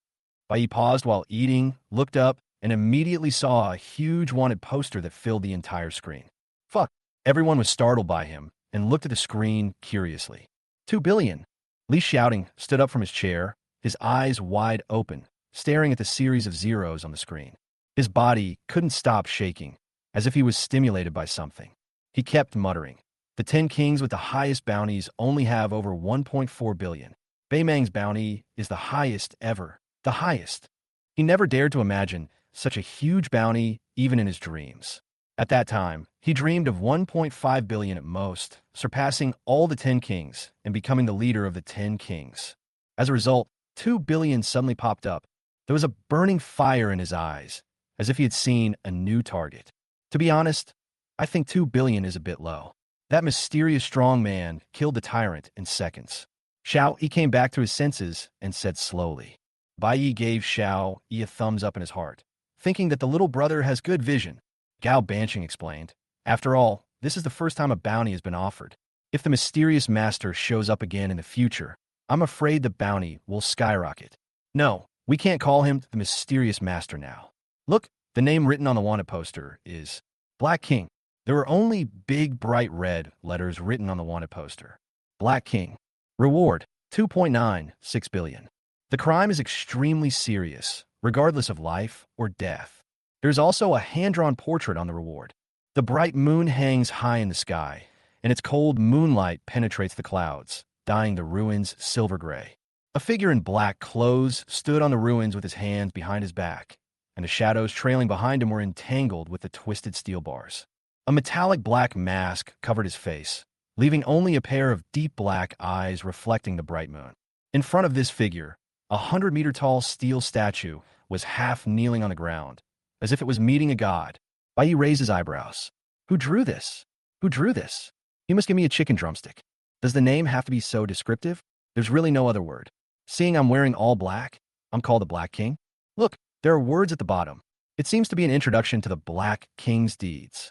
Bai Yi paused while eating, looked up, and immediately saw a huge wanted poster that filled the entire screen. Fuck. Everyone was startled by him and looked at the screen curiously. 2 billion. Li shouting stood up from his chair, his eyes wide open, staring at the series of zeros on the screen. His body couldn't stop shaking, as if he was stimulated by something. He kept muttering. The 10 kings with the highest bounties only have over 1.4 billion. Beimang's bounty is the highest ever. The highest. He never dared to imagine such a huge bounty even in his dreams. At that time, he dreamed of 1.5 billion at most, surpassing all the 10 kings and becoming the leader of the 10 kings. As a result, 2 billion suddenly popped up. There was a burning fire in his eyes, as if he had seen a new target. To be honest, I think 2 billion is a bit low. That mysterious strong man killed the tyrant in seconds. Xiao Yi came back to his senses and said slowly. Bai Yi gave Xiao Yi a thumbs up in his heart, thinking that the little brother has good vision. Gao Bansheng explained, after all, this is the first time a bounty has been offered. If the mysterious master shows up again in the future, I'm afraid the bounty will skyrocket. No, we can't call him the mysterious master now. Look, the name written on the wanted poster is Black King. There were only big, bright red letters written on the wanted poster. Black King. Reward, 2.96 billion. The crime is extremely serious, regardless of life or death. There's also a hand-drawn portrait on the reward. The bright moon hangs high in the sky, and its cold moonlight penetrates the clouds, dyeing the ruins silver gray. A figure in black clothes stood on the ruins with his hands behind his back, and the shadows trailing behind him were entangled with the twisted steel bars. A metallic black mask covered his face, leaving only a pair of deep black eyes reflecting the bright moon. In front of this figure, a 100-meter-tall steel statue was half kneeling on the ground, as if it was meeting a god. Bai raised his eyebrows. Who drew this? Who drew this? You must give me a chicken drumstick. Does the name have to be so descriptive? There's really no other word. Seeing I'm wearing all black, I'm called the Black King. Look, there are words at the bottom. It seems to be an introduction to the Black King's deeds.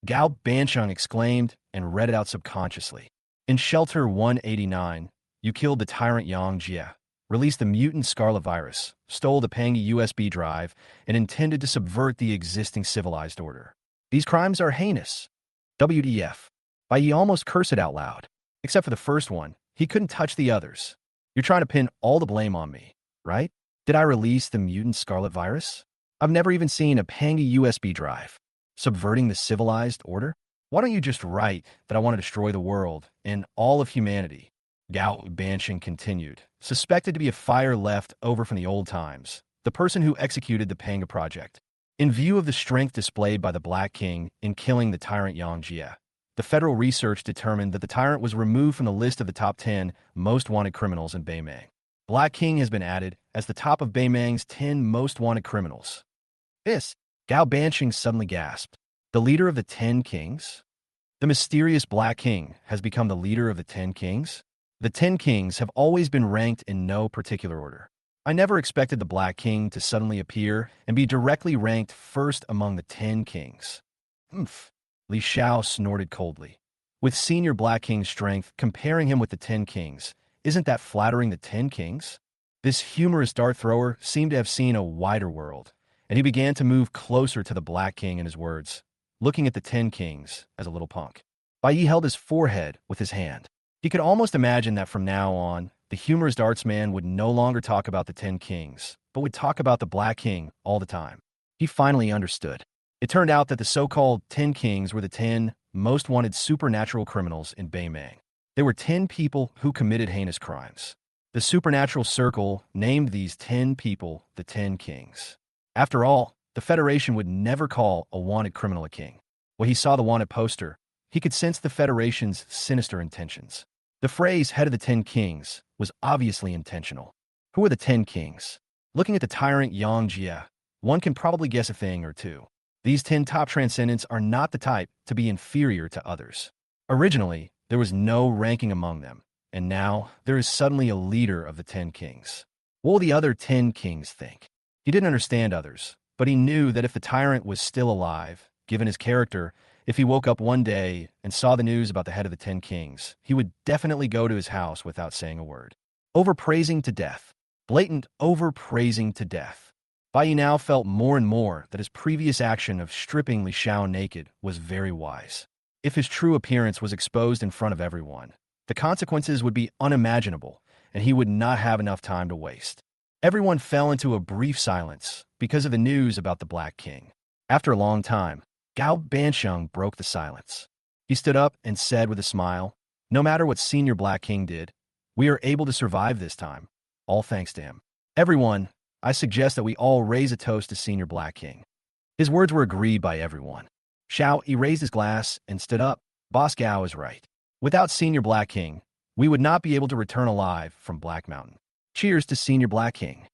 Gao Bansheng exclaimed and read it out subconsciously. In Shelter 189, you killed the tyrant Yang Jie, released the mutant Scarlet virus, stole the Pangi USB drive, and intended to subvert the existing civilized order. These crimes are heinous. WDF. Bai almost cursed it out loud. Except for the first one, he couldn't touch the others. You're trying to pin all the blame on me, right? Did I release the mutant Scarlet virus? I've never even seen a Pangi USB drive. Subverting the civilized order? Why don't you just write that I want to destroy the world and all of humanity? Gao Bansheng continued, suspected to be a fire left over from the old times, the person who executed the Panga project. In view of the strength displayed by the Black King in killing the tyrant Yang Jie, the federal research determined that the tyrant was removed from the list of the top 10 most wanted criminals in Beimang. Black King has been added as the top of Beimang's 10 most wanted criminals. This, Gao Bansheng suddenly gasped. The leader of the 10 kings? The mysterious Black King has become the leader of the 10 kings? The 10 kings have always been ranked in no particular order. I never expected the Black King to suddenly appear and be directly ranked first among the 10 kings. Oomph. Li Xiao snorted coldly. With Senior Black King's strength comparing him with the 10 kings, isn't that flattering the 10 kings? This humorous dart thrower seemed to have seen a wider world, and he began to move closer to the Black King in his words, looking at the 10 kings as a little punk. Bai Yi held his forehead with his hand. He could almost imagine that from now on, the humorous dartsman would no longer talk about the 10 kings, but would talk about the Black King all the time. He finally understood. It turned out that the so-called 10 kings were the 10 most wanted supernatural criminals in Beimang. They were 10 people who committed heinous crimes. The supernatural circle named these 10 people the 10 kings. After all, the Federation would never call a wanted criminal a king. When he saw the wanted poster, he could sense the Federation's sinister intentions. The phrase head of the 10 kings was obviously intentional. Who are the 10 kings? Looking at the tyrant Yang Jie, one can probably guess a thing or two. These 10 top transcendents are not the type to be inferior to others. Originally, there was no ranking among them, and now there is suddenly a leader of the 10 kings. What will the other 10 kings think? He didn't understand others, but he knew that if the tyrant was still alive, given his character, if he woke up one day and saw the news about the head of the 10 kings, he would definitely go to his house without saying a word. Overpraising to death. Blatant overpraising to death. Bai Yi now felt more and more that his previous action of stripping Li Xiao naked was very wise. If his true appearance was exposed in front of everyone, the consequences would be unimaginable, and he would not have enough time to waste. Everyone fell into a brief silence because of the news about the Black King. After a long time, Gao Bansheng broke the silence. He stood up and said with a smile, "No matter what Senior Black King did, we are able to survive this time, all thanks to him. Everyone, I suggest that we all raise a toast to Senior Black King." His words were agreed by everyone. Xiao Yi raised his glass and stood up. Boss Gao is right. Without Senior Black King, we would not be able to return alive from Black Mountain. Cheers to Senior Black King.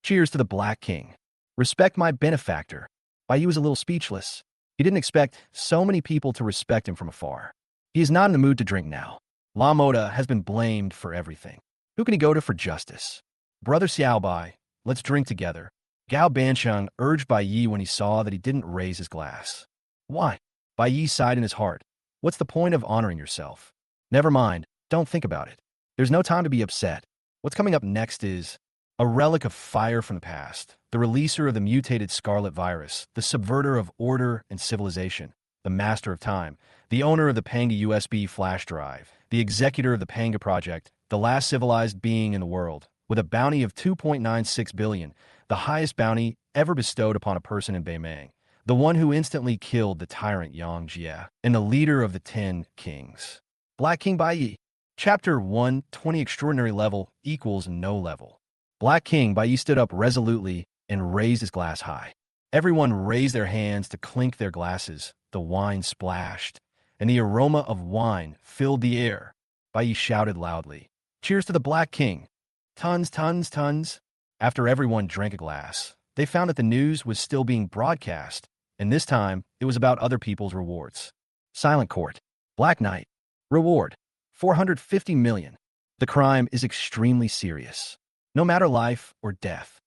Cheers to the Black King. Respect my benefactor. Bai Yi was a little speechless. He didn't expect so many people to respect him from afar. He is not in the mood to drink now. La Moda has been blamed for everything. Who can he go to for justice? Brother Xiaobai, let's drink together. Gao Bansheng urged Bai Yi when he saw that he didn't raise his glass. Why? Bai Yi sighed in his heart. What's the point of honoring yourself? Never mind, don't think about it. There's no time to be upset. What's coming up next is a relic of fire from the past, the releaser of the mutated scarlet virus, the subverter of order and civilization, the master of time, the owner of the Panga USB flash drive, the executor of the Panga project, the last civilized being in the world, with a bounty of 2.96 billion, the highest bounty ever bestowed upon a person in Beimang, the one who instantly killed the tyrant Yang Jie, and the leader of the 10 kings. Black King Bai Yi. Chapter 1, 20 Extraordinary Level equals no level. Black King Bai Yi stood up resolutely and raised his glass high. Everyone raised their hands to clink their glasses. The wine splashed, and the aroma of wine filled the air. Bai Yi shouted loudly, "Cheers to the Black King! Tons, tons, tons!" After everyone drank a glass, they found that the news was still being broadcast, and this time it was about other people's rewards. Silent Court. Black Knight. Reward. 450 million. The crime is extremely serious. No matter life or death.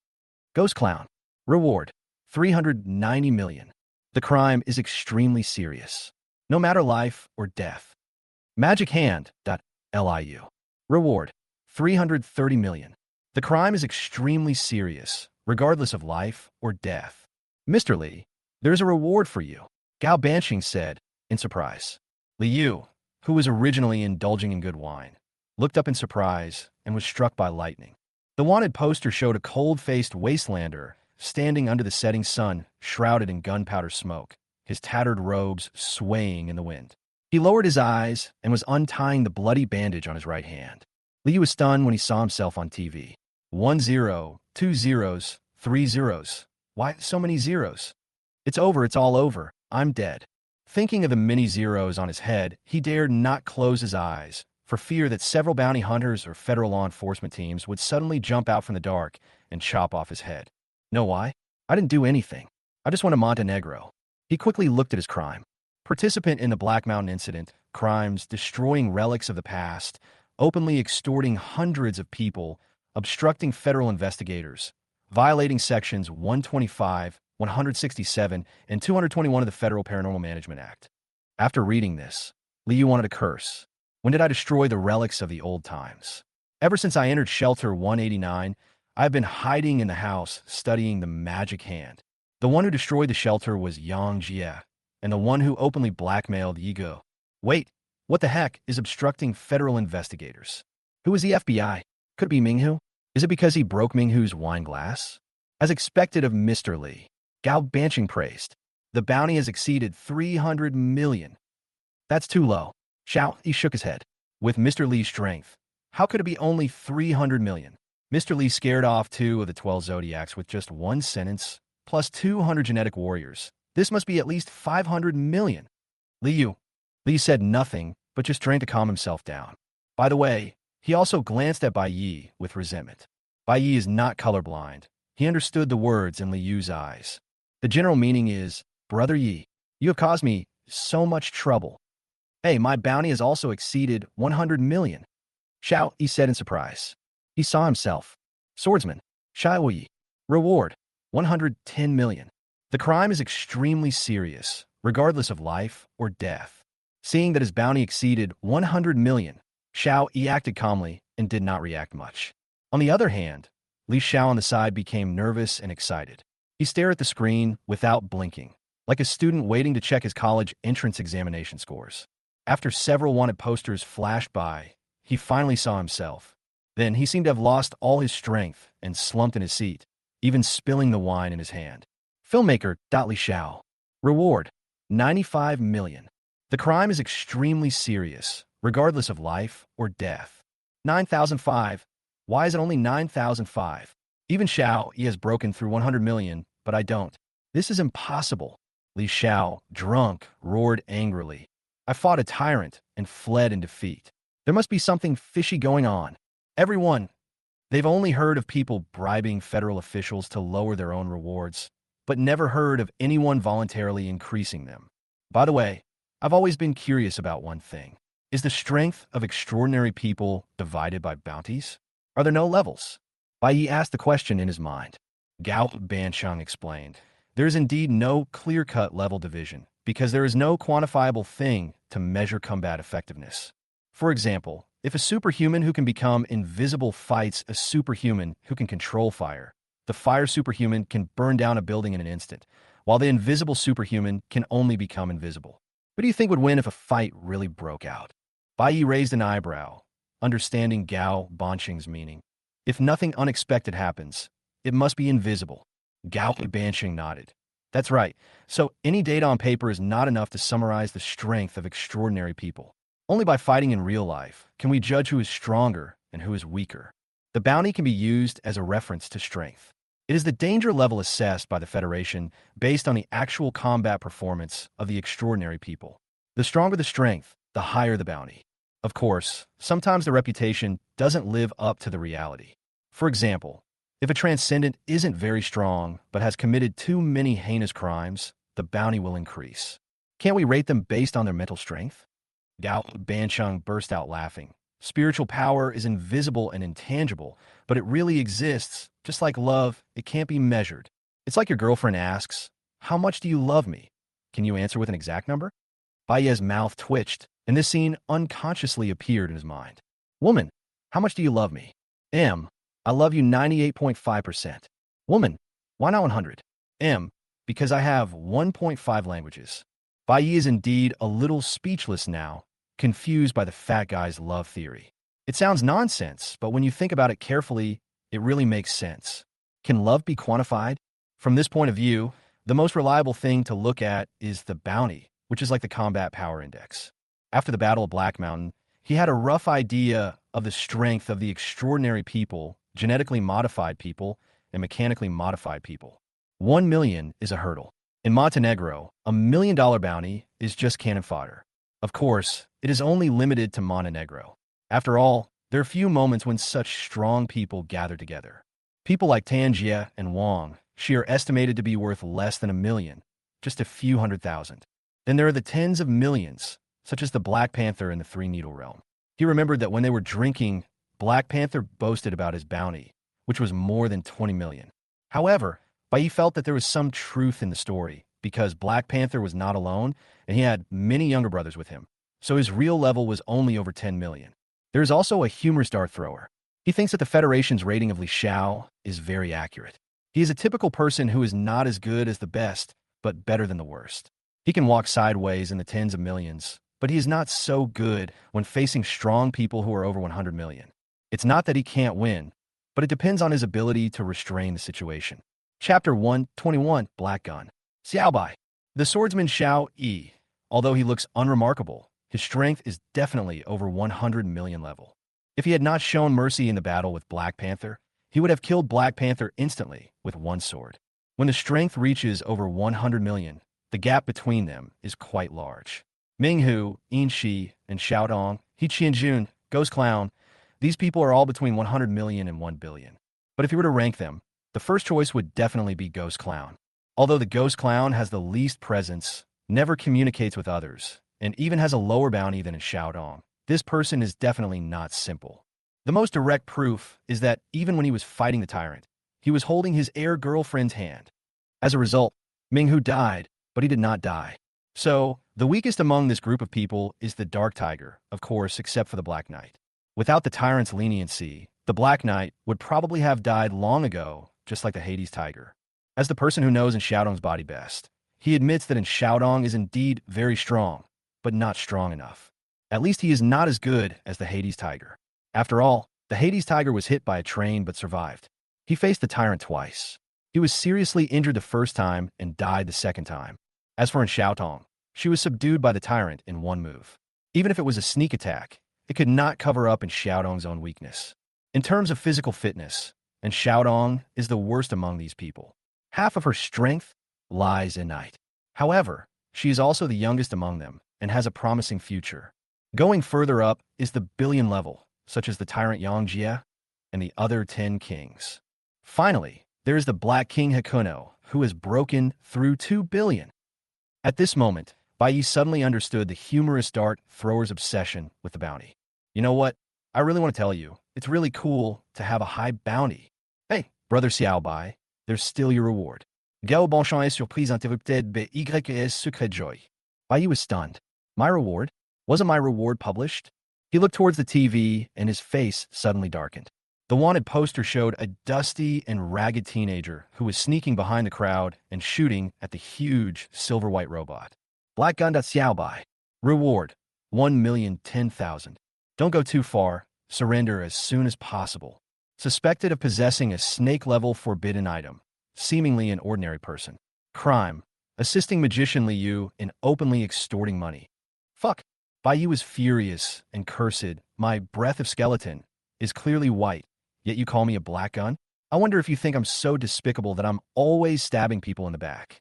Ghost Clown. Reward. 390 million. The crime is extremely serious. No matter life or death. Magic Hand. Liu. Reward. 330 million. The crime is extremely serious, regardless of life or death. Mr. Li, there's a reward for you, Gao Banqing said, in surprise. Li Yu, who was originally indulging in good wine, looked up in surprise and was struck by lightning. The wanted poster showed a cold-faced wastelander standing under the setting sun, shrouded in gunpowder smoke, his tattered robes swaying in the wind. He lowered his eyes and was untying the bloody bandage on his right hand. Li Yu was stunned when he saw himself on TV. 1 0, 2 zeros, 3 zeros. Why so many zeros? It's over, it's all over. I'm dead. Thinking of the many zeros on his head, he dared not close his eyes, for fear that several bounty hunters or federal law enforcement teams would suddenly jump out from the dark and chop off his head. Know why? I didn't do anything. I just went to Montenegro. He quickly looked at his crime. Participant in the Black Mountain incident, crimes destroying relics of the past, openly extorting hundreds of people, obstructing federal investigators, violating sections 125, 167, and 221 of the Federal Paranormal Management Act. After reading this, Li Yu wanted to curse. When did I destroy the relics of the old times? Ever since I entered Shelter 189, I've been hiding in the house, studying the magic hand. The one who destroyed the shelter was Yang Jie, and the one who openly blackmailed Yigo. Wait, what the heck is obstructing federal investigators? Who is the FBI? Could it be Minghu? Is it because he broke Minghu's wine glass? As expected of Mr. Li, Gao Banqing praised. The bounty has exceeded 300 million. That's too low. Xiao, he shook his head. With Mr. Li's strength, how could it be only 300 million? Mr. Li scared off 2 of the 12 zodiacs with just one sentence, plus 200 genetic warriors. This must be at least 500 million. Li said nothing, but just trying to calm himself down. By the way, he also glanced at Bai Yi with resentment. Bai Yi is not colorblind. He understood the words in Li Yu's eyes. The general meaning is, Brother Yi, you have caused me so much trouble. Hey, my bounty has also exceeded 100 million. Xiao, he said in surprise. He saw himself. Swordsman, Xiao Yi. Reward, 110 million. The crime is extremely serious, regardless of life or death. Seeing that his bounty exceeded 100 million, Xiao Yi acted calmly and did not react much. On the other hand, Li Xiao on the side became nervous and excited. He stared at the screen without blinking, like a student waiting to check his college entrance examination scores. After several wanted posters flashed by, he finally saw himself. Then he seemed to have lost all his strength and slumped in his seat, even spilling the wine in his hand. Filmmaker Li Xiao. Reward, 95 million. The crime is extremely serious, regardless of life or death. 9,005. Why is it only 9,005? Even Xiao, he has broken through 100 million, but I don't. This is impossible. Li Xiao, drunk, roared angrily. I fought a tyrant and fled in defeat. There must be something fishy going on. Everyone, they've only heard of people bribing federal officials to lower their own rewards, but never heard of anyone voluntarily increasing them. By the way, I've always been curious about one thing. Is the strength of extraordinary people divided by bounties? Are there no levels? Bai Yi asked the question in his mind. Gao Banqing explained. There is indeed no clear-cut level division, because there is no quantifiable thing to measure combat effectiveness. For example, If a superhuman who can become invisible fights a superhuman who can control fire, the fire superhuman can burn down a building in an instant, while the invisible superhuman can only become invisible. Who do you think would win if a fight really broke out? Bai Yi raised an eyebrow, understanding Gao Banqing's meaning. If nothing unexpected happens, it must be invisible. Gao Banqing nodded. That's right. So any data on paper is not enough to summarize the strength of extraordinary people. Only by fighting in real life can we judge who is stronger and who is weaker. The bounty can be used as a reference to strength. It is the danger level assessed by the Federation based on the actual combat performance of the extraordinary people. The stronger the strength, the higher the bounty. Of course, sometimes the reputation doesn't live up to the reality. For example, if a transcendent isn't very strong but has committed too many heinous crimes, the bounty will increase. Can't we rate them based on their mental strength? Gao Bancheng burst out laughing. Spiritual power is invisible and intangible, but it really exists. Just like love, it can't be measured. It's like your girlfriend asks, "How much do you love me?" Can you answer with an exact number? Baiye's mouth twitched, and this scene unconsciously appeared in his mind. Woman, how much do you love me? I love you 98.5%. Woman, why not 100? Because I have 1.5 languages. Baiyi is indeed a little speechless now, confused by the fat guy's love theory. It sounds nonsense, but when you think about it carefully, it really makes sense. Can love be quantified? From this point of view, the most reliable thing to look at is the bounty, which is like the combat power index. After the Battle of Black Mountain, he had a rough idea of the strength of the extraordinary people, genetically modified people, and mechanically modified people. 1 million is a hurdle. In Montenegro, $1 million bounty is just cannon fodder. Of course, it is only limited to Montenegro. After all, there are few moments when such strong people gather together. People like Tanjia and Wang, she are estimated to be worth less than $1 million, just a few 100,000. Then there are the tens of millions, such as the Black Panther in the Three Needle Realm. He remembered that when they were drinking, Black Panther boasted about his bounty, which was more than 20 million. However, Bai felt that there was some truth in the story, because Black Panther was not alone, and he had many younger brothers with him, so his real level was only over 10 million. There is also a humorous dart thrower. He thinks that the Federation's rating of Li Xiao is very accurate. He is a typical person who is not as good as the best, but better than the worst. He can walk sideways in the tens of millions, but he is not so good when facing strong people who are over 100 million. It's not that he can't win, but it depends on his ability to restrain the situation. Chapter 121, Black Gun. Xiaobai. The swordsman Xiao Yi, although he looks unremarkable, his strength is definitely over 100 million level. If he had not shown mercy in the battle with Black Panther, he would have killed Black Panther instantly with one sword. When the strength reaches over 100 million, the gap between them is quite large. Minghu, Yin Shi, and Xiaodong, He Qianjun, Ghost Clown, these people are all between 100 million and 1 billion. But if you were to rank them, the first choice would definitely be Ghost Clown. Although the Ghost Clown has the least presence, never communicates with others, and even has a lower bounty than in Xiaodong, this person is definitely not simple. The most direct proof is that even when he was fighting the tyrant, he was holding his heir girlfriend's hand. As a result, Minghu died, but he did not die. So, the weakest among this group of people is the Dark Tiger, of course, except for the Black Knight. Without the tyrant's leniency, the Black Knight would probably have died long ago, just like the Hades Tiger. As the person who knows in Xiaodong's body best, he admits that in Xiaodong is indeed very strong, but not strong enough. At least he is not as good as the Hades Tiger. After all, the Hades Tiger was hit by a train but survived. He faced the tyrant twice. He was seriously injured the first time and died the second time. As for in Xiaodong, she was subdued by the tyrant in one move. Even if it was a sneak attack, it could not cover up in Xiaodong's own weakness. In terms of physical fitness, and Xiaodong is the worst among these people. Half of her strength lies in night. However, she is also the youngest among them and has a promising future. Going further up is the billion level, such as the tyrant Yang Jie and the other 10 kings. Finally, there is the Black King Hakuno, who has broken through 2 billion. At this moment, Bai suddenly understood the humorous dart thrower's obsession with the bounty. You know what? I really want to tell you, it's really cool to have a high bounty. Hey, brother Xiao Bai, there's still your reward. Gao Bonchon est surprise interrupted BYS secret joy. Bai was stunned. My reward? Wasn't my reward published? He looked towards the TV, and his face suddenly darkened. The wanted poster showed a dusty and ragged teenager who was sneaking behind the crowd and shooting at the huge silver-white robot. Black Gun Xiaobai. Reward, 1,010,000. Don't go too far. Surrender as soon as possible. Suspected of possessing a snake-level forbidden item. Seemingly an ordinary person. Crime. Assisting magician Li Yu in openly extorting money. Fuck. Bai Yi was furious and cursed. My breath of skeleton is clearly white, yet you call me a black gun? I wonder if you think I'm so despicable that I'm always stabbing people in the back.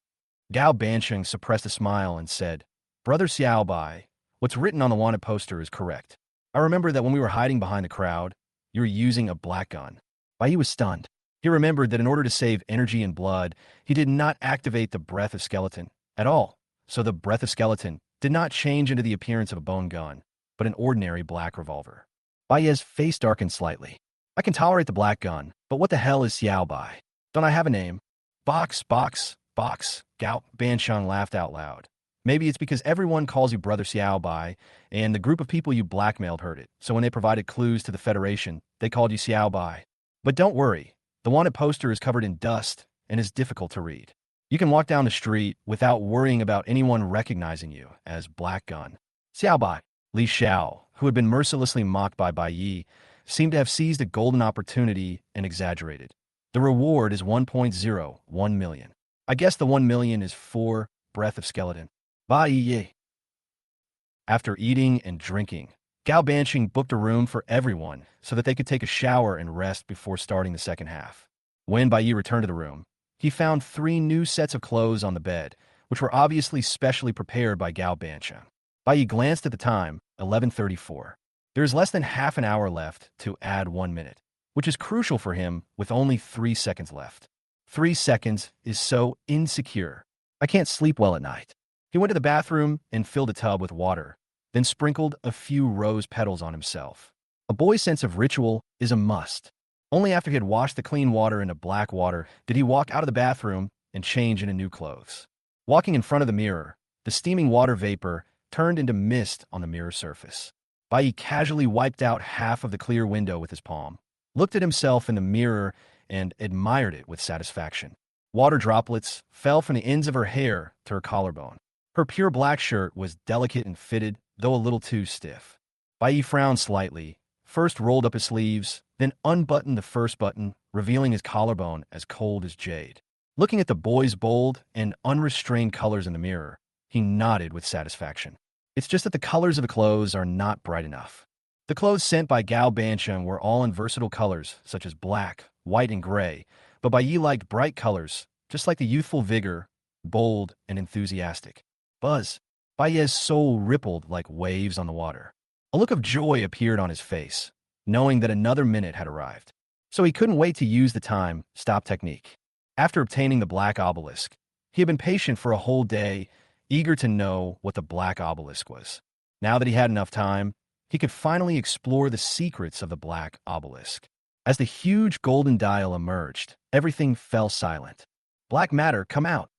Gao Bansheng suppressed a smile and said, Brother Xiao Bai, what's written on the wanted poster is correct. I remember that when we were hiding behind the crowd, you were using a black gun. Bai Yi was stunned. He remembered that in order to save energy and blood, he did not activate the breath of skeleton at all. So the breath of skeleton did not change into the appearance of a bone gun, but an ordinary black revolver. Bai Yi's face darkened slightly. I can tolerate the black gun, but what the hell is Xiao Bai? Don't I have a name? Box. Gao Bansheng laughed out loud. Maybe it's because everyone calls you Brother Xiao Bai, and the group of people you blackmailed heard it. So when they provided clues to the Federation, they called you Xiao Bai. But don't worry. The wanted poster is covered in dust and is difficult to read. You can walk down the street without worrying about anyone recognizing you as Black Gun. Xiao Bai, Li Xiao, who had been mercilessly mocked by Bai Yi, seemed to have seized a golden opportunity and exaggerated. The reward is 1.01 million. I guess the 1 million is for breath of skeleton. Bai Yi. After eating and drinking, Gao Bansheng booked a room for everyone so that they could take a shower and rest before starting the second half. When Bai Yi returned to the room, he found 3 new sets of clothes on the bed, which were obviously specially prepared by Gao Bansheng. Bai Yi glanced at the time, 11:34. There is less than half an hour left to add 1 minute, which is crucial for him with only 3 seconds left. 3 seconds is so insecure. I can't sleep well at night. He went to the bathroom and filled a tub with water, then sprinkled a few rose petals on himself. A boy's sense of ritual is a must. Only after he had washed the clean water into black water did he walk out of the bathroom and change into new clothes. Walking in front of the mirror, the steaming water vapor turned into mist on the mirror surface. Bai Yi casually wiped out half of the clear window with his palm, looked at himself in the mirror, and admired it with satisfaction. Water droplets fell from the ends of her hair to her collarbone. Her pure black shirt was delicate and fitted, though a little too stiff. Bai Yi frowned slightly, first rolled up his sleeves, then unbuttoned the first button, revealing his collarbone as cold as jade. Looking at the boy's bold and unrestrained colors in the mirror, he nodded with satisfaction. It's just that the colors of the clothes are not bright enough. The clothes sent by Gao Bansheng were all in versatile colors, such as black, white, and gray, but Bai Yi liked bright colors, just like the youthful vigor, bold and enthusiastic. Buzz. Bai Yi's soul rippled like waves on the water. A look of joy appeared on his face, knowing that another minute had arrived. So he couldn't wait to use the time-stop technique. After obtaining the black obelisk, he had been patient for a whole day, eager to know what the black obelisk was. Now that he had enough time, he could finally explore the secrets of the black obelisk. As the huge golden dial emerged, everything fell silent. Black matter, come out.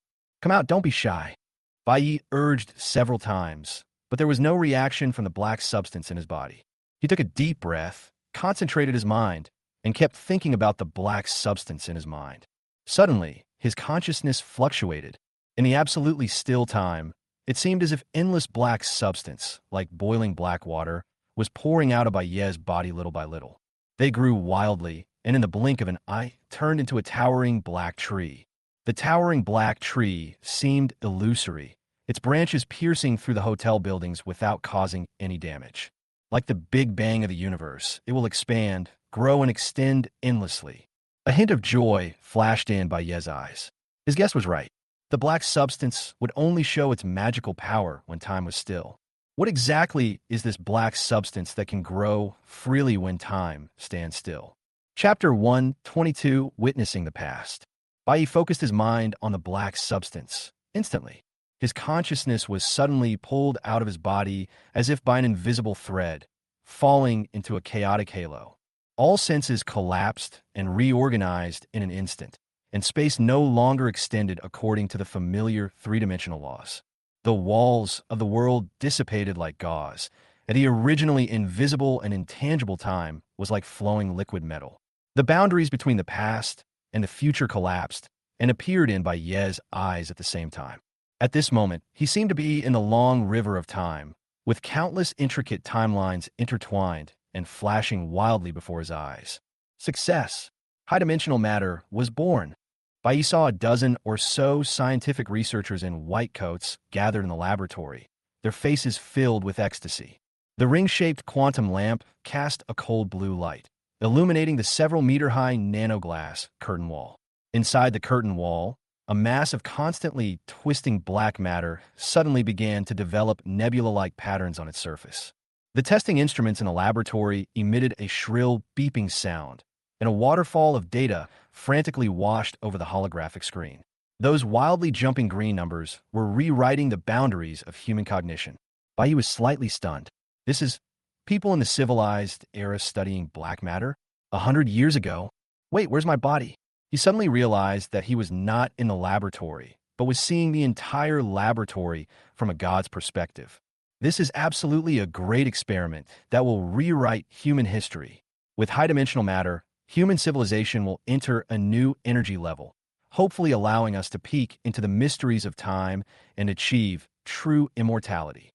Come out, don't be shy. Bai Yi urged several times, but there was no reaction from the black substance in his body. He took a deep breath, concentrated his mind, and kept thinking about the black substance in his mind. Suddenly, his consciousness fluctuated. In the absolutely still time, it seemed as if endless black substance, like boiling black water, was pouring out of Bai Yi's body little by little. They grew wildly, and in the blink of an eye, turned into a towering black tree. The towering black tree seemed illusory, its branches piercing through the hotel buildings without causing any damage. Like the Big Bang of the universe, it will expand, grow, and extend endlessly. A hint of joy flashed in Bai Yi's eyes. His guess was right. The black substance would only show its magical power when time was still. What exactly is this black substance that can grow freely when time stands still? Chapter 122, Witnessing the Past. Bai Yi focused his mind on the black substance. Instantly, his consciousness was suddenly pulled out of his body as if by an invisible thread, falling into a chaotic halo. All senses collapsed and reorganized in an instant, and space no longer extended according to the familiar three-dimensional laws. The walls of the world dissipated like gauze, and the originally invisible and intangible time was like flowing liquid metal. The boundaries between the past and the future collapsed and appeared in by Ye's eyes at the same time. At this moment, he seemed to be in the long river of time, with countless intricate timelines intertwined and flashing wildly before his eyes. Success. High-dimensional matter was born. Bai saw a dozen or so scientific researchers in white coats gathered in the laboratory, their faces filled with ecstasy. The ring-shaped quantum lamp cast a cold blue light, illuminating the several-meter-high nanoglass curtain wall. Inside the curtain wall, a mass of constantly twisting black matter suddenly began to develop nebula-like patterns on its surface. The testing instruments in the laboratory emitted a shrill, beeping sound, and a waterfall of data frantically washed over the holographic screen. Those wildly jumping green numbers were rewriting the boundaries of human cognition. Bai was slightly stunned. This is people in the civilized era studying black matter? 100 years ago? Wait, where's my body? He suddenly realized that he was not in the laboratory, but was seeing the entire laboratory from a god's perspective. This is absolutely a great experiment that will rewrite human history. With high-dimensional matter, human civilization will enter a new energy level, hopefully allowing us to peek into the mysteries of time and achieve true immortality.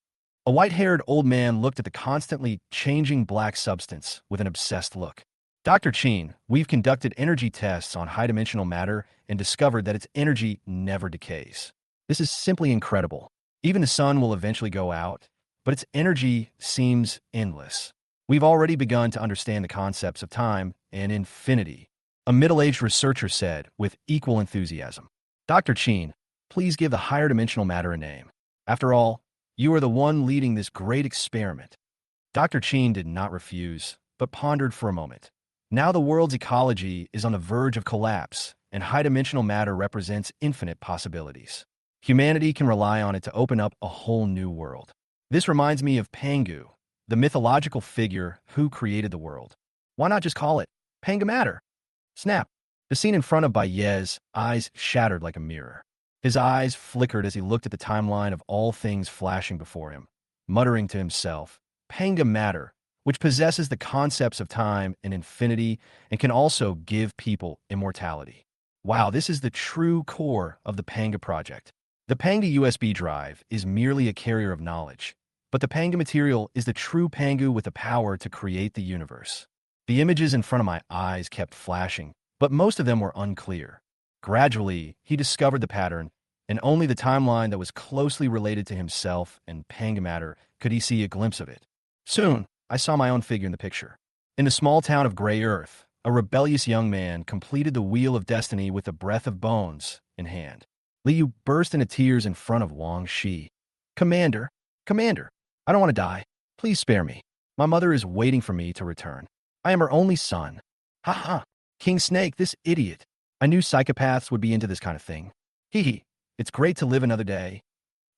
A white-haired old man looked at the constantly changing black substance with an obsessed look. Dr. Chin, we've conducted energy tests on high-dimensional matter and discovered that its energy never decays. This is simply incredible. Even the sun will eventually go out, but its energy seems endless. We've already begun to understand the concepts of time and infinity, a middle-aged researcher said with equal enthusiasm. Dr. Chin, please give the higher dimensional matter a name. After all, you are the one leading this great experiment. Dr. Chin did not refuse, but pondered for a moment. Now the world's ecology is on the verge of collapse, and high-dimensional matter represents infinite possibilities. Humanity can rely on it to open up a whole new world. This reminds me of Pangu, the mythological figure who created the world. Why not just call it Panga Matter? Snap! The scene in front of Baye's eyes shattered like a mirror. His eyes flickered as he looked at the timeline of all things flashing before him, muttering to himself, Panga Matter, which possesses the concepts of time and infinity and can also give people immortality. Wow, this is the true core of the Panga project. The Panga USB drive is merely a carrier of knowledge, but the Panga material is the true Pangu with the power to create the universe. The images in front of my eyes kept flashing, but most of them were unclear. Gradually, he discovered the pattern, and only the timeline that was closely related to himself and Panga Matter could he see a glimpse of it. Soon, I saw my own figure in the picture. In the small town of Gray Earth, a rebellious young man completed the Wheel of Destiny with a breath of bones in hand. Liu burst into tears in front of Wang Shi. Commander, I don't want to die. Please spare me. My mother is waiting for me to return. I am her only son. Ha ha. King Snake, this idiot. I knew psychopaths would be into this kind of thing. Hee hee. It's great to live another day.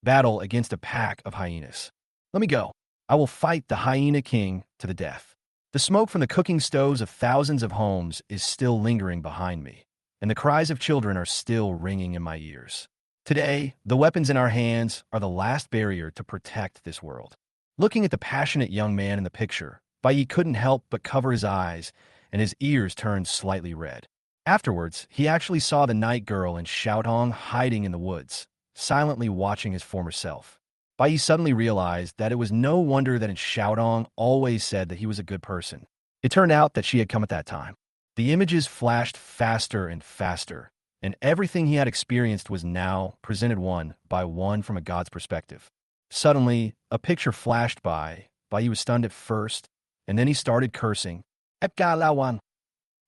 Battle against a pack of hyenas. Let me go. I will fight the hyena king to the death. The smoke from the cooking stoves of thousands of homes is still lingering behind me, and the cries of children are still ringing in my ears. Today, the weapons in our hands are the last barrier to protect this world. Looking at the passionate young man in the picture, Bai couldn't help but cover his eyes, and his ears turned slightly red. Afterwards, he actually saw the night girl in Xiaodong hiding in the woods, silently watching his former self. Bai suddenly realized that it was no wonder that Xiaodong always said that he was a good person. It turned out that she had come at that time. The images flashed faster and faster, and everything he had experienced was now presented one by one from a god's perspective. Suddenly, a picture flashed by. Bai was stunned at first, and then he started cursing. Epka Lawan.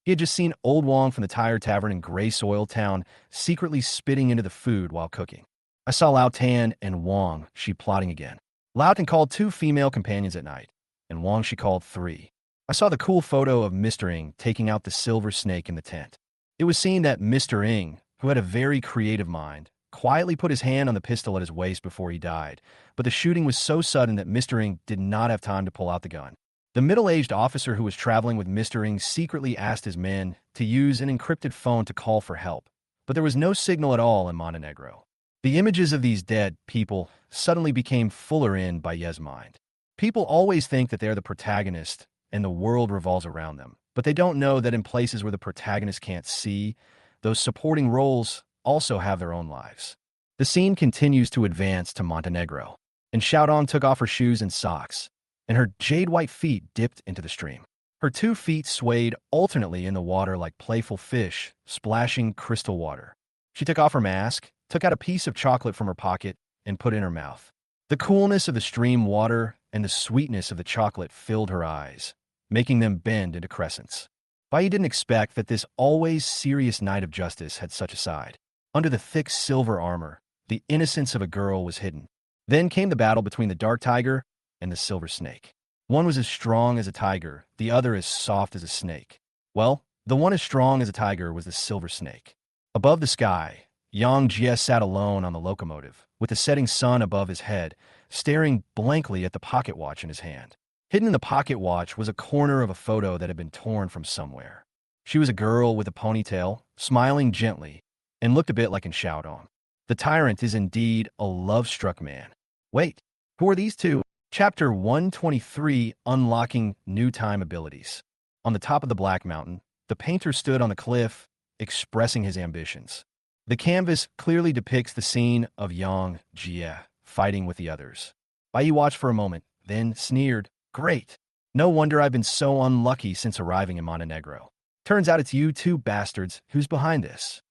He had just seen Old Wong from the Tire Tavern in Gray Soil Town secretly spitting into the food while cooking. I saw Lao Tan and Wang Shi plotting again. Lao Tan called 2 female companions at night, and Wang Shi called 3. I saw the cool photo of Mr. Ng taking out the silver snake in the tent. It was seen that Mr. Ng, who had a very creative mind, quietly put his hand on the pistol at his waist before he died, but the shooting was so sudden that Mr. Ng did not have time to pull out the gun. The middle-aged officer who was traveling with Mr. Ng secretly asked his men to use an encrypted phone to call for help, but there was no signal at all in Montenegro. The images of these dead people suddenly became fuller in Baye's mind. People always think that they're the protagonist and the world revolves around them, but they don't know that in places where the protagonist can't see, those supporting roles also have their own lives. The scene continues to advance to Montenegro, and Xiaodong took off her shoes and socks, and her jade-white feet dipped into the stream. Her 2 feet swayed alternately in the water like playful fish, splashing crystal water. She took off her mask, took out a piece of chocolate from her pocket, and put it in her mouth. The coolness of the stream water and the sweetness of the chocolate filled her eyes, making them bend into crescents. Bai didn't expect that this always serious knight of justice had such a side. Under the thick silver armor, the innocence of a girl was hidden. Then came the battle between the dark tiger and the silver snake. One was as strong as a tiger, the other as soft as a snake. Well, the one as strong as a tiger was the silver snake. Above the sky, Yang Jie sat alone on the locomotive, with the setting sun above his head, staring blankly at the pocket watch in his hand. Hidden in the pocket watch was a corner of a photo that had been torn from somewhere. She was a girl with a ponytail, smiling gently, and looked a bit like in Xiaodong. The tyrant is indeed a love-struck man. Wait, who are these two? Chapter 123, Unlocking New Time Abilities. On the top of the Black Mountain, the painter stood on the cliff, expressing his ambitions. The canvas clearly depicts the scene of Yang Jie fighting with the others. Bai watched for a moment, then sneered, "Great! No wonder I've been so unlucky since arriving in Montenegro. Turns out it's you two bastards who's behind this."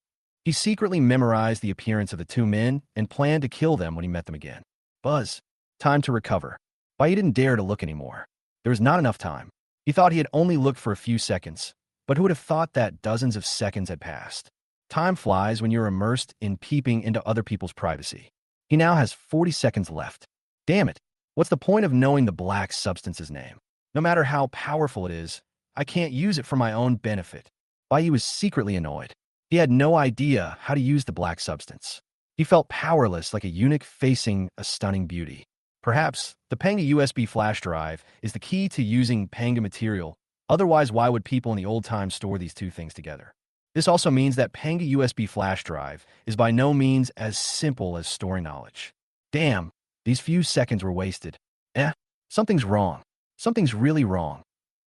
He secretly memorized the appearance of the two men and planned to kill them when he met them again. Buzz. Time to recover. Bai didn't dare to look anymore. There was not enough time. He thought he had only looked for a few seconds, but who would have thought that dozens of seconds had passed? Time flies when you're immersed in peeping into other people's privacy. He now has 40 seconds left. Damn it. What's the point of knowing the black substance's name? No matter how powerful it is, I can't use it for my own benefit. Bai was secretly annoyed. He had no idea how to use the black substance. He felt powerless like a eunuch facing a stunning beauty. Perhaps the Panga USB flash drive is the key to using Panga material. Otherwise, why would people in the old times store these two things together? This also means that Panga USB flash drive is by no means as simple as storing knowledge. Damn, these few seconds were wasted. Something's wrong. Something's really wrong.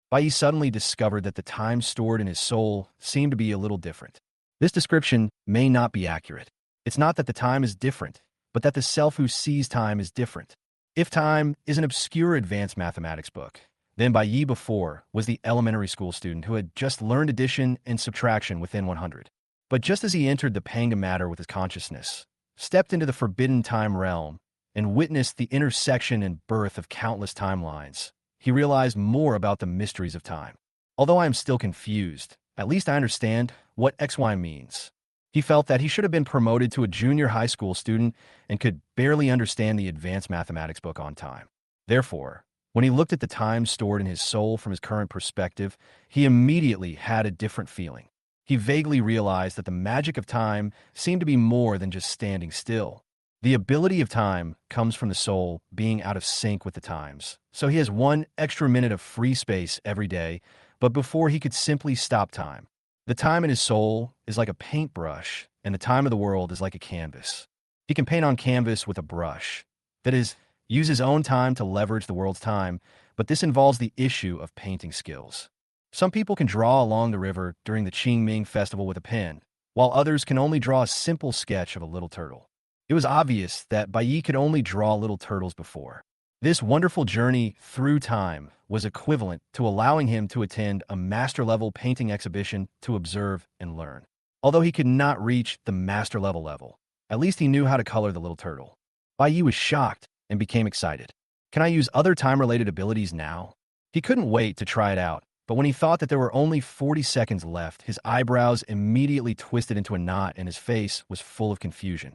Bai suddenly discovered that the time stored in his soul seemed to be a little different. This description may not be accurate. It's not that the time is different, but that the self who sees time is different. If Time is an obscure advanced mathematics book, then Bai before was the elementary school student who had just learned addition and subtraction within 100. But just as he entered the Panga matter with his consciousness, stepped into the forbidden time realm, and witnessed the intersection and birth of countless timelines, he realized more about the mysteries of time. Although I am still confused, at least I understand what XY means. He felt that he should have been promoted to a junior high school student and could barely understand the advanced mathematics book on time. Therefore, when he looked at the time stored in his soul from his current perspective, he immediately had a different feeling. He vaguely realized that the magic of time seemed to be more than just standing still. The ability of time comes from the soul being out of sync with the times. So he has 1 extra minute of free space every day, but before he could simply stop time. The time in his soul is like a paintbrush, and the time of the world is like a canvas. He can paint on canvas with a brush. That is, use his own time to leverage the world's time, but this involves the issue of painting skills. Some people can draw along the river during the Qingming festival with a pen, while others can only draw a simple sketch of a little turtle. It was obvious that Bai could only draw little turtles before. This wonderful journey through time was equivalent to allowing him to attend a master-level painting exhibition to observe and learn. Although he could not reach the master-level level, at least he knew how to color the little turtle. Bai was shocked and became excited. Can I use other time-related abilities now? He couldn't wait to try it out, but when he thought that there were only 40 seconds left, his eyebrows immediately twisted into a knot and his face was full of confusion.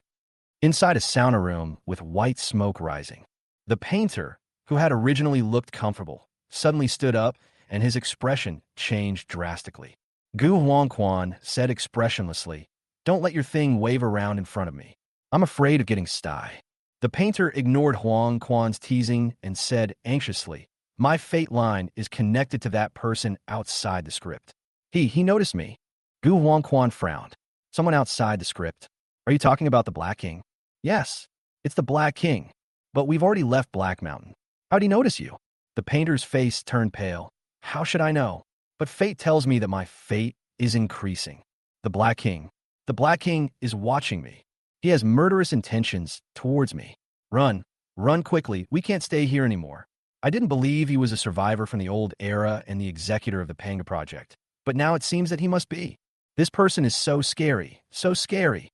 Inside a sauna room with white smoke rising, the painter, who had originally looked comfortable, suddenly stood up and his expression changed drastically. Gu Huangquan said expressionlessly, "Don't let your thing wave around in front of me. I'm afraid of getting sty." The painter ignored Huangquan's teasing and said anxiously, "My fate line is connected to that person outside the script." He noticed me. Gu Huangquan frowned. "Someone outside the script? Are you talking about the Black King?" "Yes, it's the Black King. But we've already left Black Mountain. How'd he notice you? The painter's face turned pale. How should I know? But fate tells me that my fate is increasing. The Black King. The Black King is watching me. He has murderous intentions towards me. Run. Run quickly. We can't stay here anymore. I didn't believe he was a survivor from the old era and the executor of the Panga Project. But now it seems that he must be. This person is so scary. So scary.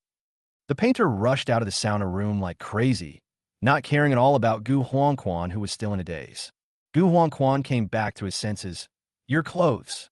The painter rushed out of the sauna room like crazy, not caring at all about Gu Huangquan, who was still in a daze. Gu Huangquan came back to his senses. Your clothes.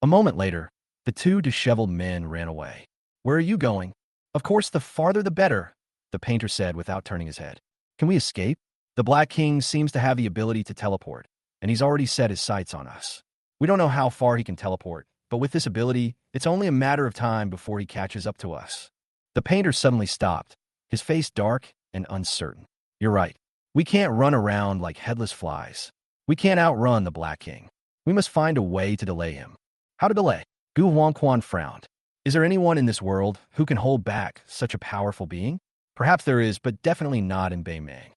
A moment later, the two disheveled men ran away. Where are you going? Of course, the farther the better, the painter said without turning his head. Can we escape? The Black King seems to have the ability to teleport, and he's already set his sights on us. We don't know how far he can teleport, but with this ability, it's only a matter of time before he catches up to us. The painter suddenly stopped, his face dark and uncertain. You're right. We can't run around like headless flies. We can't outrun the Black King. We must find a way to delay him. How to delay? Gu Huangquan frowned. Is there anyone in this world who can hold back such a powerful being? Perhaps there is, but definitely not in Beimang.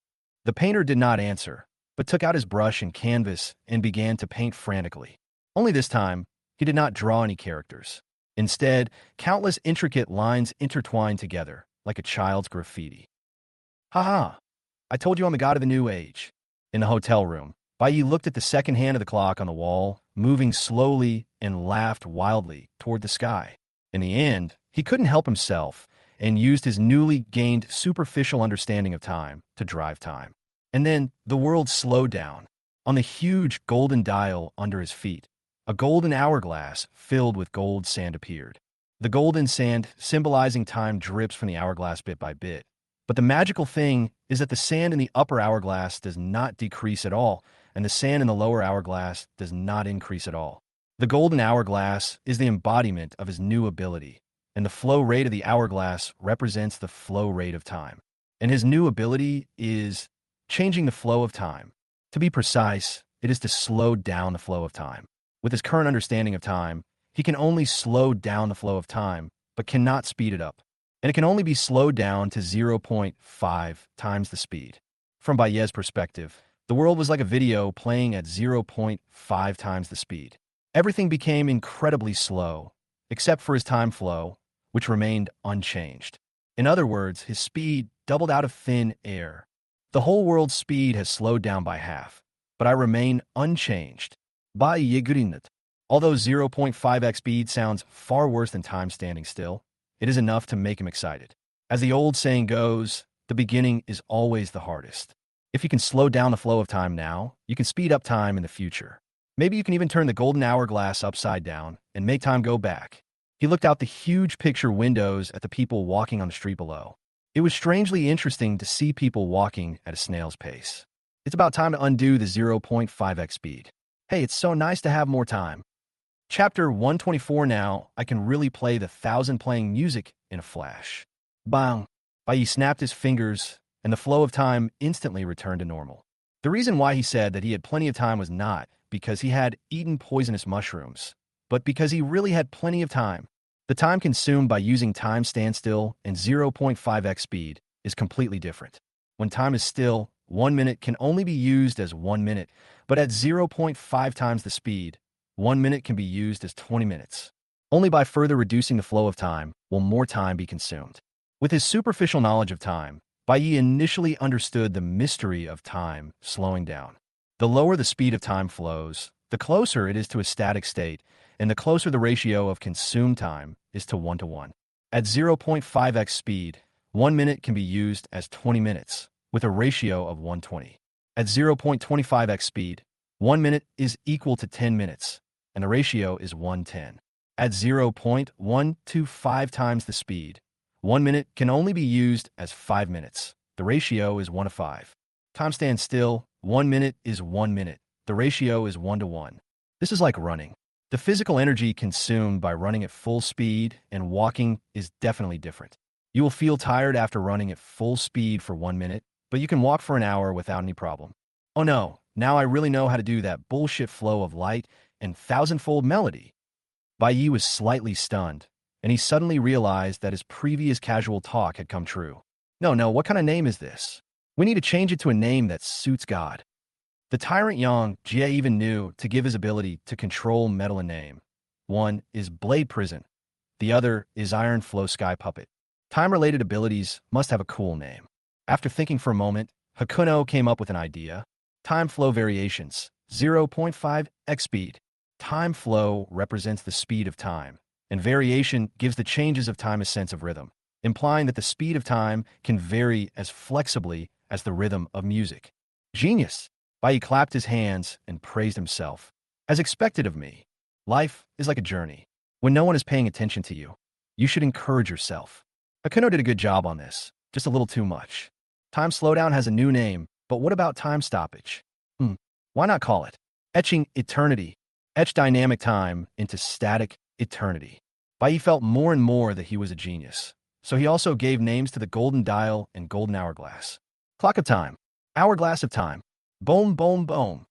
The painter did not answer, but took out his brush and canvas and began to paint frantically. Only this time, he did not draw any characters. Instead, countless intricate lines intertwined together, like a child's graffiti. Ha ha! I told you I'm the god of the new age. In the hotel room, Bai Yi looked at the second hand of the clock on the wall, moving slowly, and laughed wildly toward the sky. In the end, he couldn't help himself and used his newly gained superficial understanding of time to drive time. And then the world slowed down. On the huge golden dial under his feet, a golden hourglass filled with gold sand appeared. The golden sand, symbolizing time, drips from the hourglass bit by bit. But the magical thing is that the sand in the upper hourglass does not decrease at all, and the sand in the lower hourglass does not increase at all. The golden hourglass is the embodiment of his new ability, and the flow rate of the hourglass represents the flow rate of time. And his new ability is changing the flow of time. To be precise, it is to slow down the flow of time. With his current understanding of time, he can only slow down the flow of time, but cannot speed it up. And it can only be slowed down to 0.5 times the speed. From Baye's perspective, the world was like a video playing at 0.5 times the speed. Everything became incredibly slow, except for his time flow, which remained unchanged. In other words, his speed doubled out of thin air. The whole world's speed has slowed down by half, but I remain unchanged. Bai Yigurinat. Although 0.5x speed sounds far worse than time standing still, it is enough to make him excited. As the old saying goes, the beginning is always the hardest. If you can slow down the flow of time now, you can speed up time in the future. Maybe you can even turn the golden hourglass upside down and make time go back. He looked out the huge picture windows at the people walking on the street below. It was strangely interesting to see people walking at a snail's pace. It's about time to undo the 0.5x speed. Hey, it's so nice to have more time. Chapter 124 now, I can really play the 1,000 playing music in a flash. Bang! Bai snapped his fingers, and the flow of time instantly returned to normal. The reason why he said that he had plenty of time was not because he had eaten poisonous mushrooms, but because he really had plenty of time. The time consumed by using time standstill and 0.5x speed is completely different. When time is still, 1 minute can only be used as 1 minute, but at 0.5 times the speed, 1 minute can be used as 20 minutes. Only by further reducing the flow of time will more time be consumed. With his superficial knowledge of time, Bai Yi initially understood the mystery of time slowing down. The lower the speed of time flows, the closer it is to a static state, and the closer the ratio of consumed time is to 1 to 1. At 0.5x speed, 1 minute can be used as 20 minutes, with a ratio of 120. At 0.25x speed, 1 minute is equal to 10 minutes, and the ratio is 110. At 0.125 times the speed, 1 minute can only be used as 5 minutes. The ratio is 1 to 5. Time stands still, 1 minute is 1 minute. The ratio is 1 to 1. This is like running. The physical energy consumed by running at full speed and walking is definitely different. You will feel tired after running at full speed for 1 minute, but you can walk for an hour without any problem. Oh no, now I really know how to do that bullshit flow of light and thousandfold melody. Bai Yi was slightly stunned, and he suddenly realized that his previous casual talk had come true. No, what kind of name is this? We need to change it to a name that suits God. The tyrant Yang Jie even knew to give his ability to control metal a name. One is Blade Prison. The other is Iron Flow Sky Puppet. Time-related abilities must have a cool name. After thinking for a moment, Hakuno came up with an idea. Time flow variations, 0.5x speed. Time flow represents the speed of time, and variation gives the changes of time a sense of rhythm, implying that the speed of time can vary as flexibly as the rhythm of music. Genius! Bai clapped his hands and praised himself. As expected of me, life is like a journey. When no one is paying attention to you, you should encourage yourself. Akuno did a good job on this, just a little too much. Time slowdown has a new name, but what about time stoppage? Why not call it etching eternity? Etch dynamic time into static eternity. Bai felt more and more that he was a genius, so he also gave names to the golden dial and golden hourglass. Clock of time, hourglass of time. Boom, boom, boom.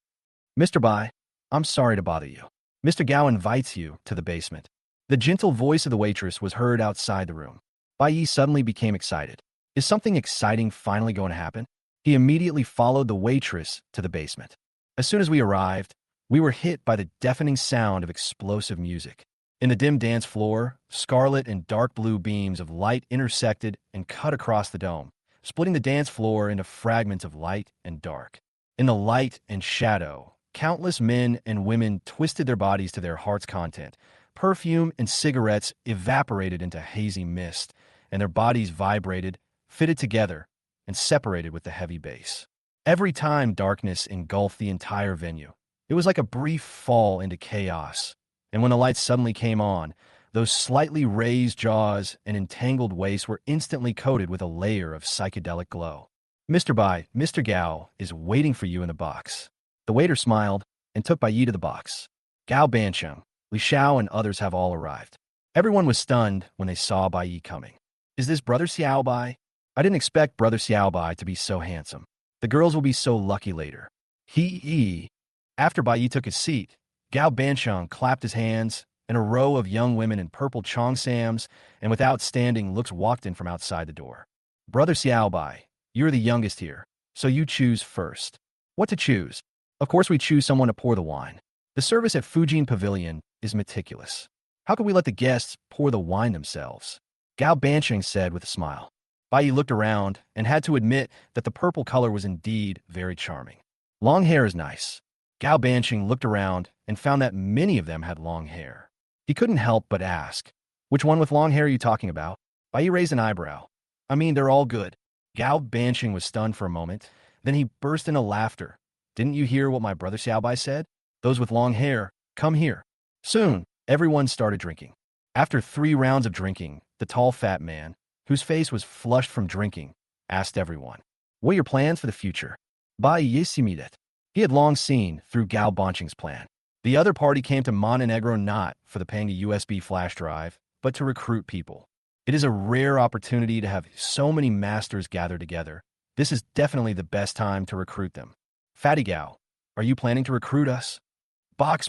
Mr. Bai, I'm sorry to bother you. Mr. Gao invites you to the basement. The gentle voice of the waitress was heard outside the room. Bai Yi suddenly became excited. Is something exciting finally going to happen? He immediately followed the waitress to the basement. As soon as we arrived, we were hit by the deafening sound of explosive music. In the dim dance floor, scarlet and dark blue beams of light intersected and cut across the dome, splitting the dance floor into fragments of light and dark. In the light and shadow, countless men and women twisted their bodies to their heart's content. Perfume and cigarettes evaporated into hazy mist, and their bodies vibrated, fitted together, and separated with the heavy bass. Every time darkness engulfed the entire venue, it was like a brief fall into chaos. And when the lights suddenly came on, those slightly raised jaws and entangled waist were instantly coated with a layer of psychedelic glow. Mr. Bai, Mr. Gao is waiting for you in the box. The waiter smiled and took Bai Yi to the box. Gao Bancheng, Li Xiao, and others have all arrived. Everyone was stunned when they saw Bai Yi coming. Is this Brother Xiao Bai? I didn't expect Brother Xiao Bai to be so handsome. The girls will be so lucky later. He. After Bai Yi took his seat, Gao Bancheng clapped his hands, and a row of young women in purple cheongsams and with outstanding looks walked in from outside the door. Brother Xiao Bai, you're the youngest here, so you choose first. What to choose? Of course we choose someone to pour the wine. The service at Fujin Pavilion is meticulous. How could we let the guests pour the wine themselves? Gao Bancheng said with a smile. Bai Yi looked around and had to admit that the purple color was indeed very charming. Long hair is nice. Gao Bancheng looked around and found that many of them had long hair. He couldn't help but ask, which one with long hair are you talking about? Bai Yi raised an eyebrow. I mean, they're all good. Gao Bancheng was stunned for a moment. Then he burst into laughter. Didn't you hear what my brother Xiao Bai said? Those with long hair, come here. Soon, everyone started drinking. After 3 rounds of drinking, the tall fat man, whose face was flushed from drinking, asked everyone, what are your plans for the future? Bai Yi similed. He had long seen through Gao Bancheng's plan. The other party came to Montenegro not for the paying a USB flash drive, but to recruit people. It is a rare opportunity to have so many masters gather together. This is definitely the best time to recruit them. Fatty Gao, are you planning to recruit us? Box.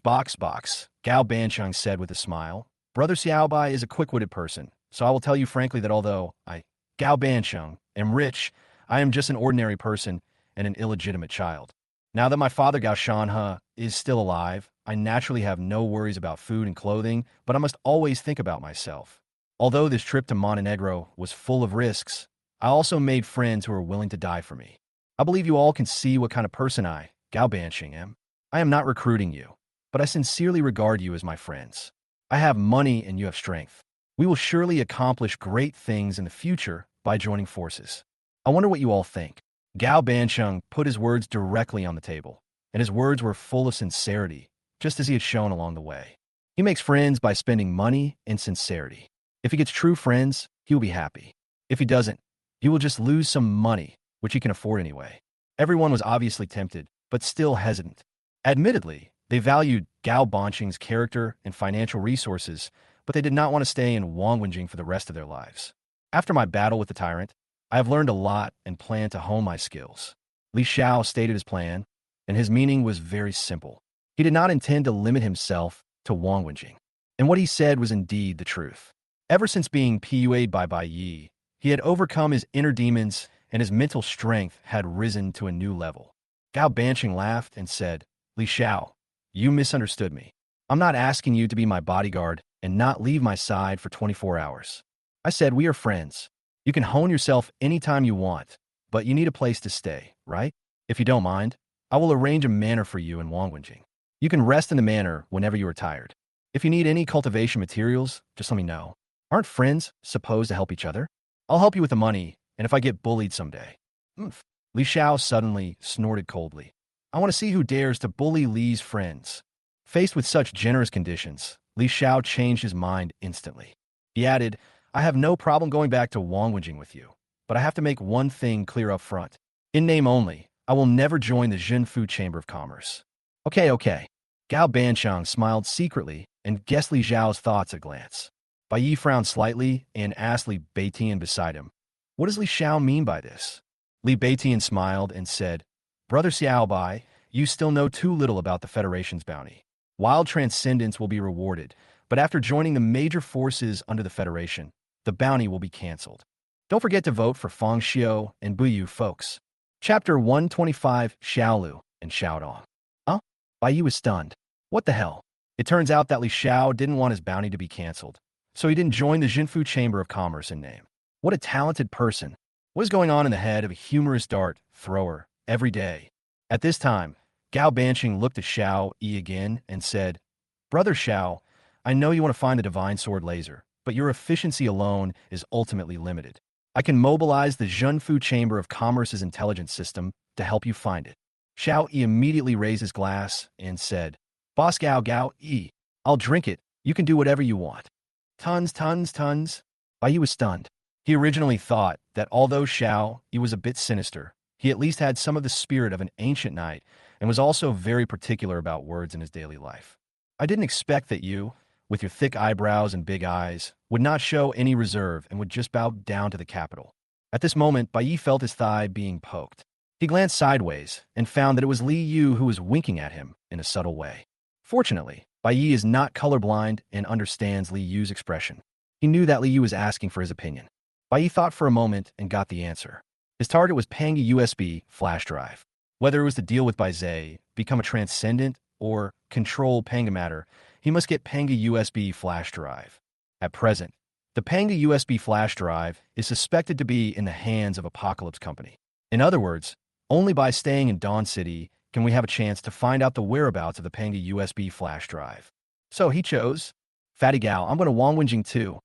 Gao Bancheng said with a smile. Brother Xiao Bai is a quick-witted person, so I will tell you frankly that although I, Gao Bancheng, am rich, I am just an ordinary person and an illegitimate child. Now that my father Gao Shanhe is still alive, I naturally have no worries about food and clothing, but I must always think about myself. Although this trip to Montenegro was full of risks, I also made friends who are willing to die for me. I believe you all can see what kind of person I, Gao Bancheng, am. I am not recruiting you, but I sincerely regard you as my friends. I have money and you have strength. We will surely accomplish great things in the future by joining forces. I wonder what you all think. Gao Bancheng put his words directly on the table, and his words were full of sincerity, just as he had shown along the way. He makes friends by spending money and sincerity. If he gets true friends, he will be happy. If he doesn't, he will just lose some money, which he can afford anyway. Everyone was obviously tempted, but still hesitant. Admittedly, they valued Gao Bancheng's character and financial resources, but they did not want to stay in Wangwenjing for the rest of their lives. After my battle with the tyrant, I have learned a lot and plan to hone my skills. Li Xiao stated his plan, and his meaning was very simple. He did not intend to limit himself to Wangwenjing, and what he said was indeed the truth. Ever since being PUA'd by Bai Yi, he had overcome his inner demons and his mental strength had risen to a new level. Gao Banqing laughed and said, Li Xiao, you misunderstood me. I'm not asking you to be my bodyguard and not leave my side for 24 hours. I said we are friends. You can hone yourself anytime you want, but you need a place to stay, right? If you don't mind, I will arrange a manor for you in Wangwenjing. You can rest in the manor whenever you are tired. If you need any cultivation materials, just let me know. Aren't friends supposed to help each other? I'll help you with the money, and if I get bullied someday. Oomph. Li Xiao suddenly snorted coldly. I want to see who dares to bully Li's friends. Faced with such generous conditions, Li Xiao changed his mind instantly. He added, I have no problem going back to Wangwenjing with you, but I have to make one thing clear up front. In name only, I will never join the Zhenfu Chamber of Commerce. Okay. Gao Banqiang smiled secretly and guessed Li Xiao's thoughts at a glance. Bai Yi frowned slightly and asked Li Beitian beside him, what does Li Xiao mean by this? Li Beitian smiled and said, Brother Xiao Bai, you still know too little about the Federation's bounty. Wild Transcendence will be rewarded, but after joining the major forces under the Federation, the bounty will be cancelled. Don't forget to vote for Fang Xiao and Buyu, folks. Chapter 125, Xiaolu and Xiaodong. Huh? Bai Yi was stunned. What the hell? It turns out that Li Xiao didn't want his bounty to be cancelled, so he didn't join the Zhenfu Chamber of Commerce in name. What a talented person. What is going on in the head of a humorous dart thrower every day? At this time, Gao Banqing looked at Xiao Yi again and said, Brother Xiao, I know you want to find the Divine Sword Laser, but your efficiency alone is ultimately limited. I can mobilize the Zhenfu Chamber of Commerce's intelligence system to help you find it. Xiao Yi immediately raised his glass and said, Boss Gao Yi, I'll drink it. You can do whatever you want. Tons. Bai Yi was stunned. He originally thought that although Xiao Yi was a bit sinister, he at least had some of the spirit of an ancient knight and was also very particular about words in his daily life. I didn't expect that you, with your thick eyebrows and big eyes, would not show any reserve and would just bow down to the capital. At this moment, Bai Yi felt his thigh being poked. He glanced sideways and found that it was Li Yu who was winking at him in a subtle way. Fortunately, Bai Yi is not colorblind and understands Li Yu's expression. He knew that Li Yu was asking for his opinion. Bai Yi thought for a moment and got the answer. His target was Pangi USB flash drive. Whether it was to deal with Bai Zhe, become a transcendent, or control Panga matter, he must get Panga USB flash drive. At present, the Panga USB flash drive is suspected to be in the hands of Apocalypse Company. In other words, only by staying in Dawn City can we have a chance to find out the whereabouts of the Panga USB flash drive. So he chose, Fatty Gao, I'm going to Wangwenjing too.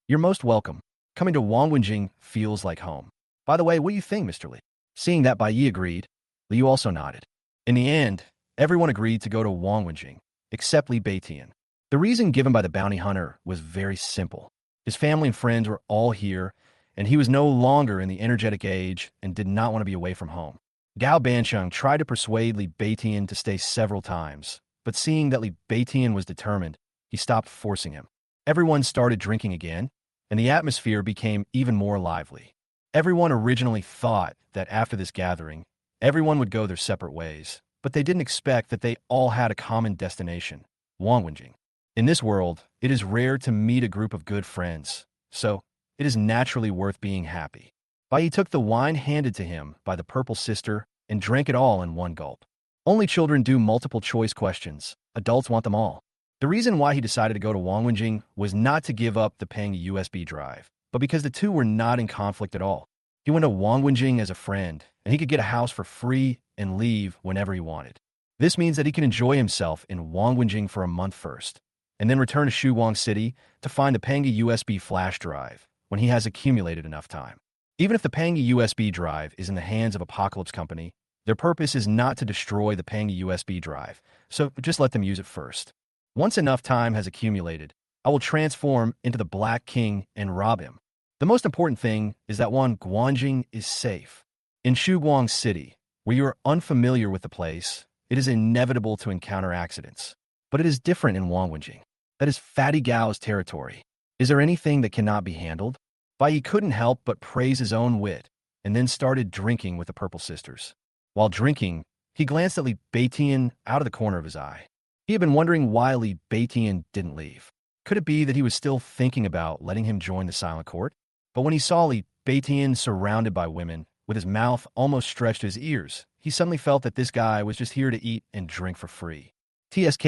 You're most welcome. Coming to Wangwenjing feels like home. By the way, what do you think, Mr. Li? Seeing that Bai Yi agreed, Li Yu also nodded. In the end, everyone agreed to go to Wangwenjing, except Li Beitian. The reason given by the bounty hunter was very simple. His family and friends were all here, and he was no longer in the energetic age and did not want to be away from home. Gao Banqiang tried to persuade Li Beitian to stay several times, but seeing that Li Beitian was determined, he stopped forcing him. Everyone started drinking again, and the atmosphere became even more lively. Everyone originally thought that after this gathering, everyone would go their separate ways, but they didn't expect that they all had a common destination, Wangwenjing. In this world, it is rare to meet a group of good friends, so it is naturally worth being happy. Bai Yi took the wine handed to him by the purple sister and drank it all in one gulp. Only children do multiple choice questions. Adults want them all. The reason why he decided to go to Wangwenjing was not to give up the Panga USB drive, but because the two were not in conflict at all. He went to Wangwenjing as a friend, and he could get a house for free and leave whenever he wanted. This means that he can enjoy himself in Wangwenjing for a month first, and then return to Shuguang City to find the Panga USB flash drive when he has accumulated enough time. Even if the Panga USB drive is in the hands of Apocalypse Company, their purpose is not to destroy the Panga USB drive, so just let them use it first. Once enough time has accumulated, I will transform into the Black King and rob him. The most important thing is that Guanjing is safe. In Shuguang City, where you are unfamiliar with the place, it is inevitable to encounter accidents. But it is different in Wangwenjing. That is Fatty Gao's territory. Is there anything that cannot be handled? Bai Yi couldn't help but praise his own wit, and then started drinking with the Purple Sisters. While drinking, he glanced at Li Beitian out of the corner of his eye. He had been wondering why Li Beitian didn't leave. Could it be that he was still thinking about letting him join the Silent Court? But when he saw Li Beitian surrounded by women, with his mouth almost stretched to his ears, he suddenly felt that this guy was just here to eat and drink for free. TSK.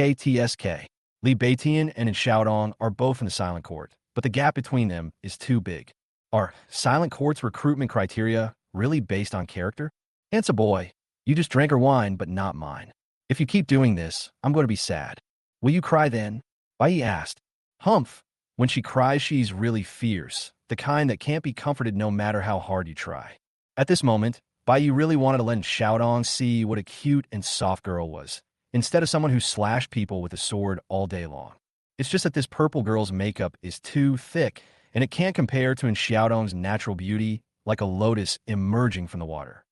Li Beitian and Xiaodong are both in the silent court, but the gap between them is too big. Are silent court's recruitment criteria really based on character? Answer boy, you just drank her wine, but not mine. If you keep doing this, I'm going to be sad. Will you cry then? Bai asked. Humph. When she cries, she's really fierce, the kind that can't be comforted no matter how hard you try. At this moment, Bai really wanted to let Xiaodong see what a cute and soft girl was, instead of someone who slashed people with a sword all day long. It's just that this purple girl's makeup is too thick, and it can't compare to Xiaodong's natural beauty like a lotus emerging from the water.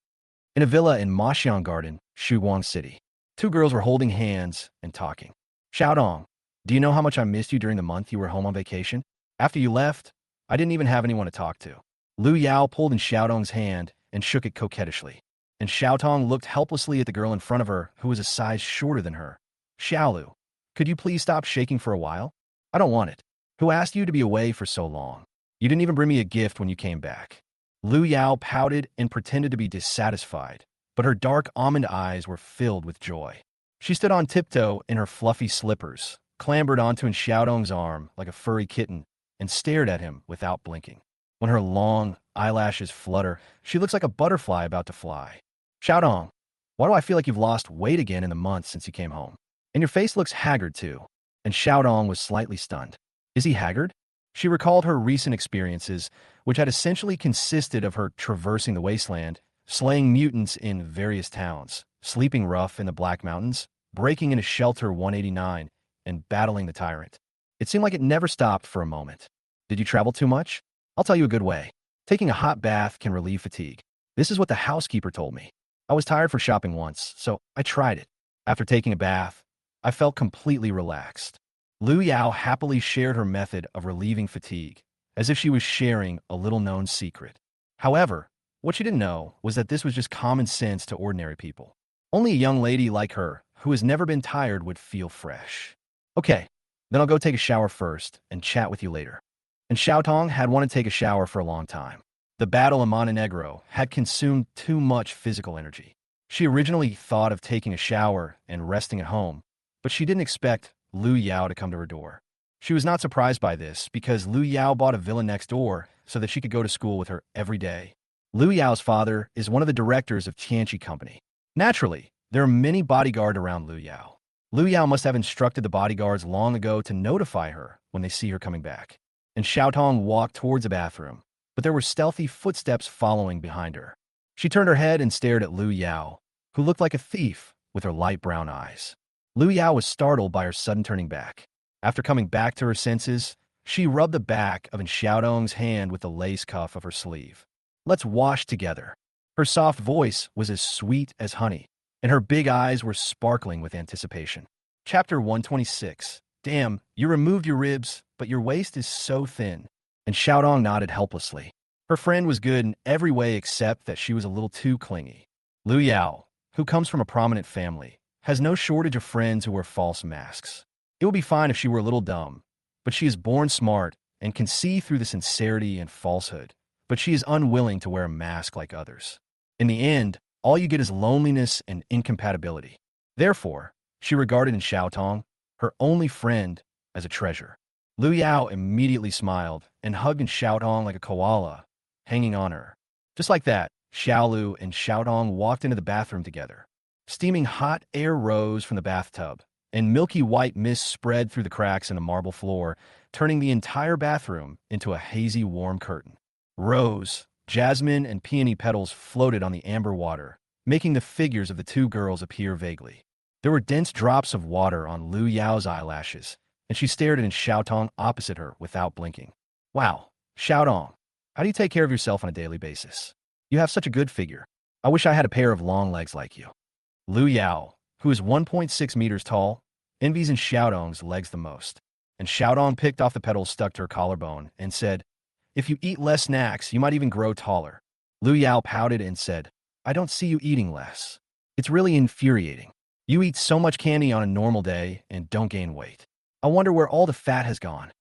In a villa in Maxiang Garden, Shuguang City, two girls were holding hands and talking. Xiaodong, do you know how much I missed you during the month you were home on vacation? After you left, I didn't even have anyone to talk to. Lu Yao pulled in Xiaodong's hand and shook it coquettishly. And Xiaotong looked helplessly at the girl in front of her who was a size shorter than her. Xiaolu, could you please stop shaking for a while? I don't want it. Who asked you to be away for so long? You didn't even bring me a gift when you came back. Lu Yao pouted and pretended to be dissatisfied, but her dark almond eyes were filled with joy. She stood on tiptoe in her fluffy slippers, clambered onto Xiaodong's arm like a furry kitten, and stared at him without blinking. When her long eyelashes flutter, she looks like a butterfly about to fly. Xiaodong, why do I feel like you've lost weight again in the months since you came home? And your face looks haggard too. And Xiaodong was slightly stunned. Is he haggard? She recalled her recent experiences, which had essentially consisted of her traversing the wasteland, slaying mutants in various towns, sleeping rough in the Black Mountains, breaking into Shelter 189, and battling the tyrant. It seemed like it never stopped for a moment. Did you travel too much? I'll tell you a good way. Taking a hot bath can relieve fatigue. This is what the housekeeper told me. I was tired for shopping once, so I tried it. After taking a bath, I felt completely relaxed. Lu Yao happily shared her method of relieving fatigue, as if she was sharing a little-known secret. However, what she didn't know was that this was just common sense to ordinary people. Only a young lady like her, who has never been tired, would feel fresh. Okay, then I'll go take a shower first and chat with you later. And Xiaotong had wanted to take a shower for a long time. The battle in Montenegro had consumed too much physical energy. She originally thought of taking a shower and resting at home, but she didn't expect Lu Yao to come to her door. She was not surprised by this because Lu Yao bought a villa next door so that she could go to school with her every day. Lu Yao's father is one of the directors of Tianqi Company. Naturally, there are many bodyguards around Lu Yao. Lu Yao must have instructed the bodyguards long ago to notify her when they see her coming back. And Xiaotong walked towards the bathroom, but there were stealthy footsteps following behind her. She turned her head and stared at Lu Yao, who looked like a thief with her light brown eyes. Lu Yao was startled by her sudden turning back. After coming back to her senses, she rubbed the back of Xiaodong's hand with the lace cuff of her sleeve. Let's wash together. Her soft voice was as sweet as honey, and her big eyes were sparkling with anticipation. Chapter 126. Damn, you removed your ribs, but your waist is so thin. And Xiaodong nodded helplessly. Her friend was good in every way except that she was a little too clingy. Lu Yao, who comes from a prominent family, has no shortage of friends who wear false masks. It would be fine if she were a little dumb, but she is born smart and can see through the sincerity and falsehood, but she is unwilling to wear a mask like others. In the end, all you get is loneliness and incompatibility. Therefore, she regarded in Xiaotong, her only friend, as a treasure. Lu Yao immediately smiled and hugged Xiaotong like a koala, hanging on her. Just like that, Xiaolu and Xiaotong walked into the bathroom together. Steaming hot air rose from the bathtub, and milky white mist spread through the cracks in the marble floor, turning the entire bathroom into a hazy, warm curtain. Rose, jasmine, and peony petals floated on the amber water, making the figures of the two girls appear vaguely. There were dense drops of water on Lu Yao's eyelashes, and she stared at Xiaotong opposite her without blinking. Wow, Xiaotong, how do you take care of yourself on a daily basis? You have such a good figure. I wish I had a pair of long legs like you. Lu Yao, who is 1.6 meters tall, envies Xiaotong's legs the most. And Xiaotong picked off the petals stuck to her collarbone and said, if you eat less snacks, you might even grow taller. Lu Yao pouted and said, I don't see you eating less. It's really infuriating. You eat so much candy on a normal day and don't gain weight. I wonder where all the fat has gone.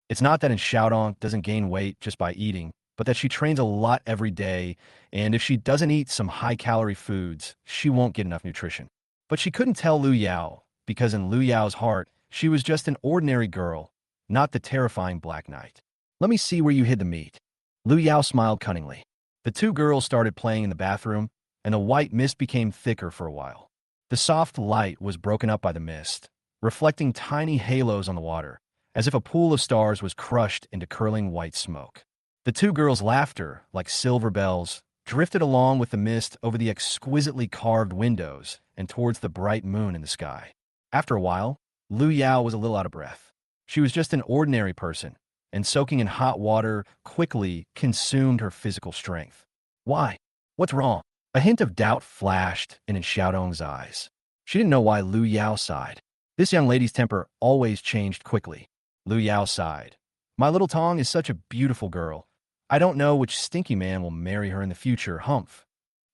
It's not that Xiaotong doesn't gain weight just by eating, but that she trains a lot every day, and if she doesn't eat some high-calorie foods, she won't get enough nutrition. But she couldn't tell Lu Yao, because in Lu Yao's heart, she was just an ordinary girl, not the terrifying Black Knight. Let me see where you hid the meat. Lu Yao smiled cunningly. The two girls started playing in the bathroom, and the white mist became thicker for a while. The soft light was broken up by the mist, reflecting tiny halos on the water, as if a pool of stars was crushed into curling white smoke. The two girls' laughter, like silver bells, drifted along with the mist over the exquisitely carved windows and towards the bright moon in the sky. After a while, Lu Yao was a little out of breath. She was just an ordinary person, and soaking in hot water quickly consumed her physical strength. Why? What's wrong? A hint of doubt flashed in Xiaodong's eyes. She didn't know why Lu Yao sighed. This young lady's temper always changed quickly. Lu Yao sighed. My little Tong is such a beautiful girl. I don't know which stinky man will marry her in the future, humph.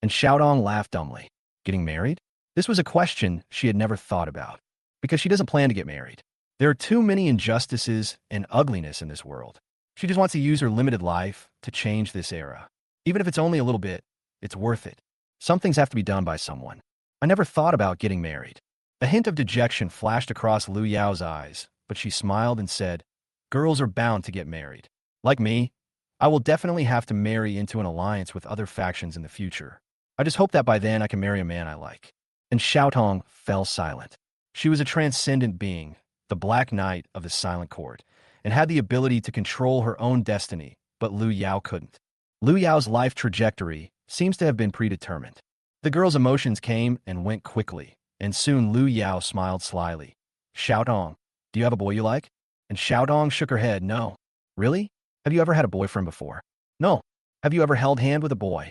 And Xiaodong laughed dumbly. Getting married? This was a question she had never thought about, because she doesn't plan to get married. There are too many injustices and ugliness in this world. She just wants to use her limited life to change this era. Even if it's only a little bit, it's worth it. Some things have to be done by someone. I never thought about getting married. A hint of dejection flashed across Lu Yao's eyes, but she smiled and said, girls are bound to get married. Like me, I will definitely have to marry into an alliance with other factions in the future. I just hope that by then I can marry a man I like. And Xiaotong fell silent. She was a transcendent being, the Black Knight of the Silent Court, and had the ability to control her own destiny, but Lu Yao couldn't. Lu Yao's life trajectory seems to have been predetermined. The girl's emotions came and went quickly, and soon Lu Yao smiled slyly. Xiaodong, do you have a boy you like? And Xiaodong shook her head, no. Really? Have you ever had a boyfriend before? No. Have you ever held hand with a boy?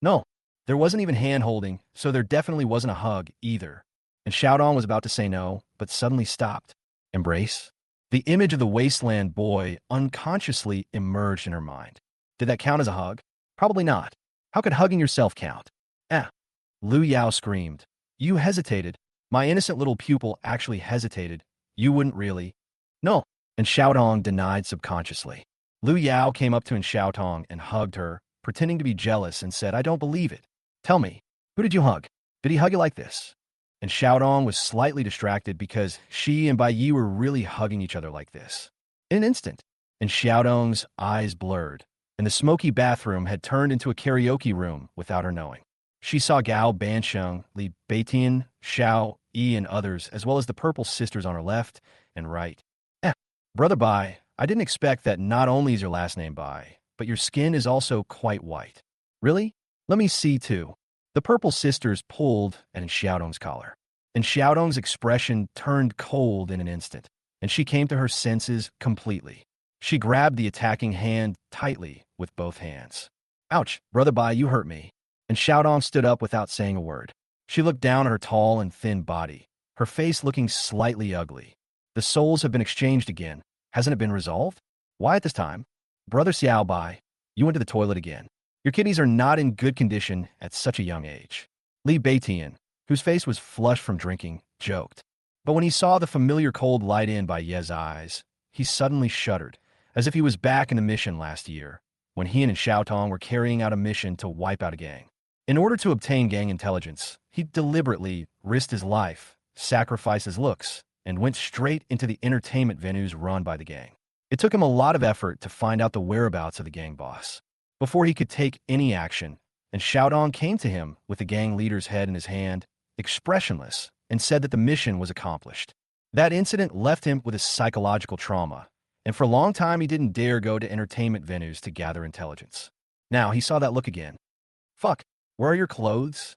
No. There wasn't even hand-holding, so there definitely wasn't a hug either. And Xiaodong was about to say no, but suddenly stopped. Embrace? The image of the wasteland boy unconsciously emerged in her mind. Did that count as a hug? Probably not. How could hugging yourself count? Lu Yao screamed. You hesitated. My innocent little pupil actually hesitated. You wouldn't really. No. And Xiaodong denied subconsciously. Lu Yao came up to Xiaotong and hugged her, pretending to be jealous, and said, I don't believe it. Tell me, who did you hug? Did he hug you like this? And Xiaodong was slightly distracted because she and Bai Yi were really hugging each other like this. In an instant, and Xiaodong's eyes blurred, and the smoky bathroom had turned into a karaoke room without her knowing. She saw Gao Bansheng, Li Beitian, Xiao, Yi, and others, as well as the purple sisters on her left and right. Brother Bai, I didn't expect that not only is your last name Bai, but your skin is also quite white. Really? Let me see too. The purple sisters pulled at Xiaodong's collar, and Xiaodong's expression turned cold in an instant, and she came to her senses completely. She grabbed the attacking hand tightly with both hands. Ouch, Brother Bai, you hurt me. And Xiaodong stood up without saying a word. She looked down at her tall and thin body, her face looking slightly ugly. The souls have been exchanged again. Hasn't it been resolved? Why at this time? Brother Xiao Bai, you went to the toilet again. Your kidneys are not in good condition at such a young age. Li Beitian, whose face was flushed from drinking, joked. But when he saw the familiar cold light in Bai Ye's eyes, he suddenly shuddered, as if he was back in the mission last year, when he and Xiaotong were carrying out a mission to wipe out a gang. In order to obtain gang intelligence, he deliberately risked his life, sacrificed his looks, and went straight into the entertainment venues run by the gang. It took him a lot of effort to find out the whereabouts of the gang boss before he could take any action, and Xiaodong came to him with the gang leader's head in his hand, expressionless, and said that the mission was accomplished. That incident left him with a psychological trauma, and for a long time he didn't dare go to entertainment venues to gather intelligence. Now he saw that look again. Fuck, where are your clothes?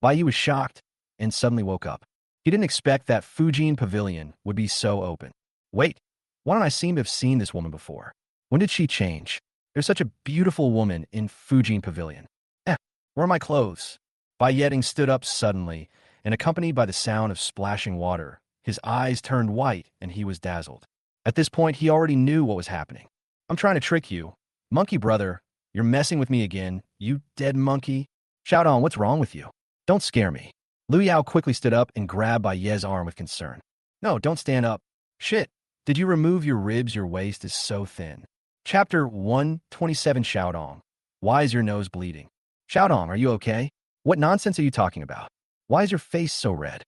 Bai Yi was shocked and suddenly woke up. He didn't expect that Fujin Pavilion would be so open. Wait, why don't I seem to have seen this woman before? When did she change? There's such a beautiful woman in Fujin Pavilion. Where are my clothes? Bai Yeding stood up suddenly, and accompanied by the sound of splashing water, his eyes turned white and he was dazzled. At this point, he already knew what was happening. I'm trying to trick you. Monkey brother, you're messing with me again, you dead monkey. Xiaodong, what's wrong with you? Don't scare me. Lu Yao quickly stood up and grabbed Bai Ye's arm with concern. No, don't stand up. Shit, did you remove your ribs? Your waist is so thin. Chapter 127 Xiaodong. Why is your nose bleeding? Xiaodong, are you okay? What nonsense are you talking about? Why is your face so red?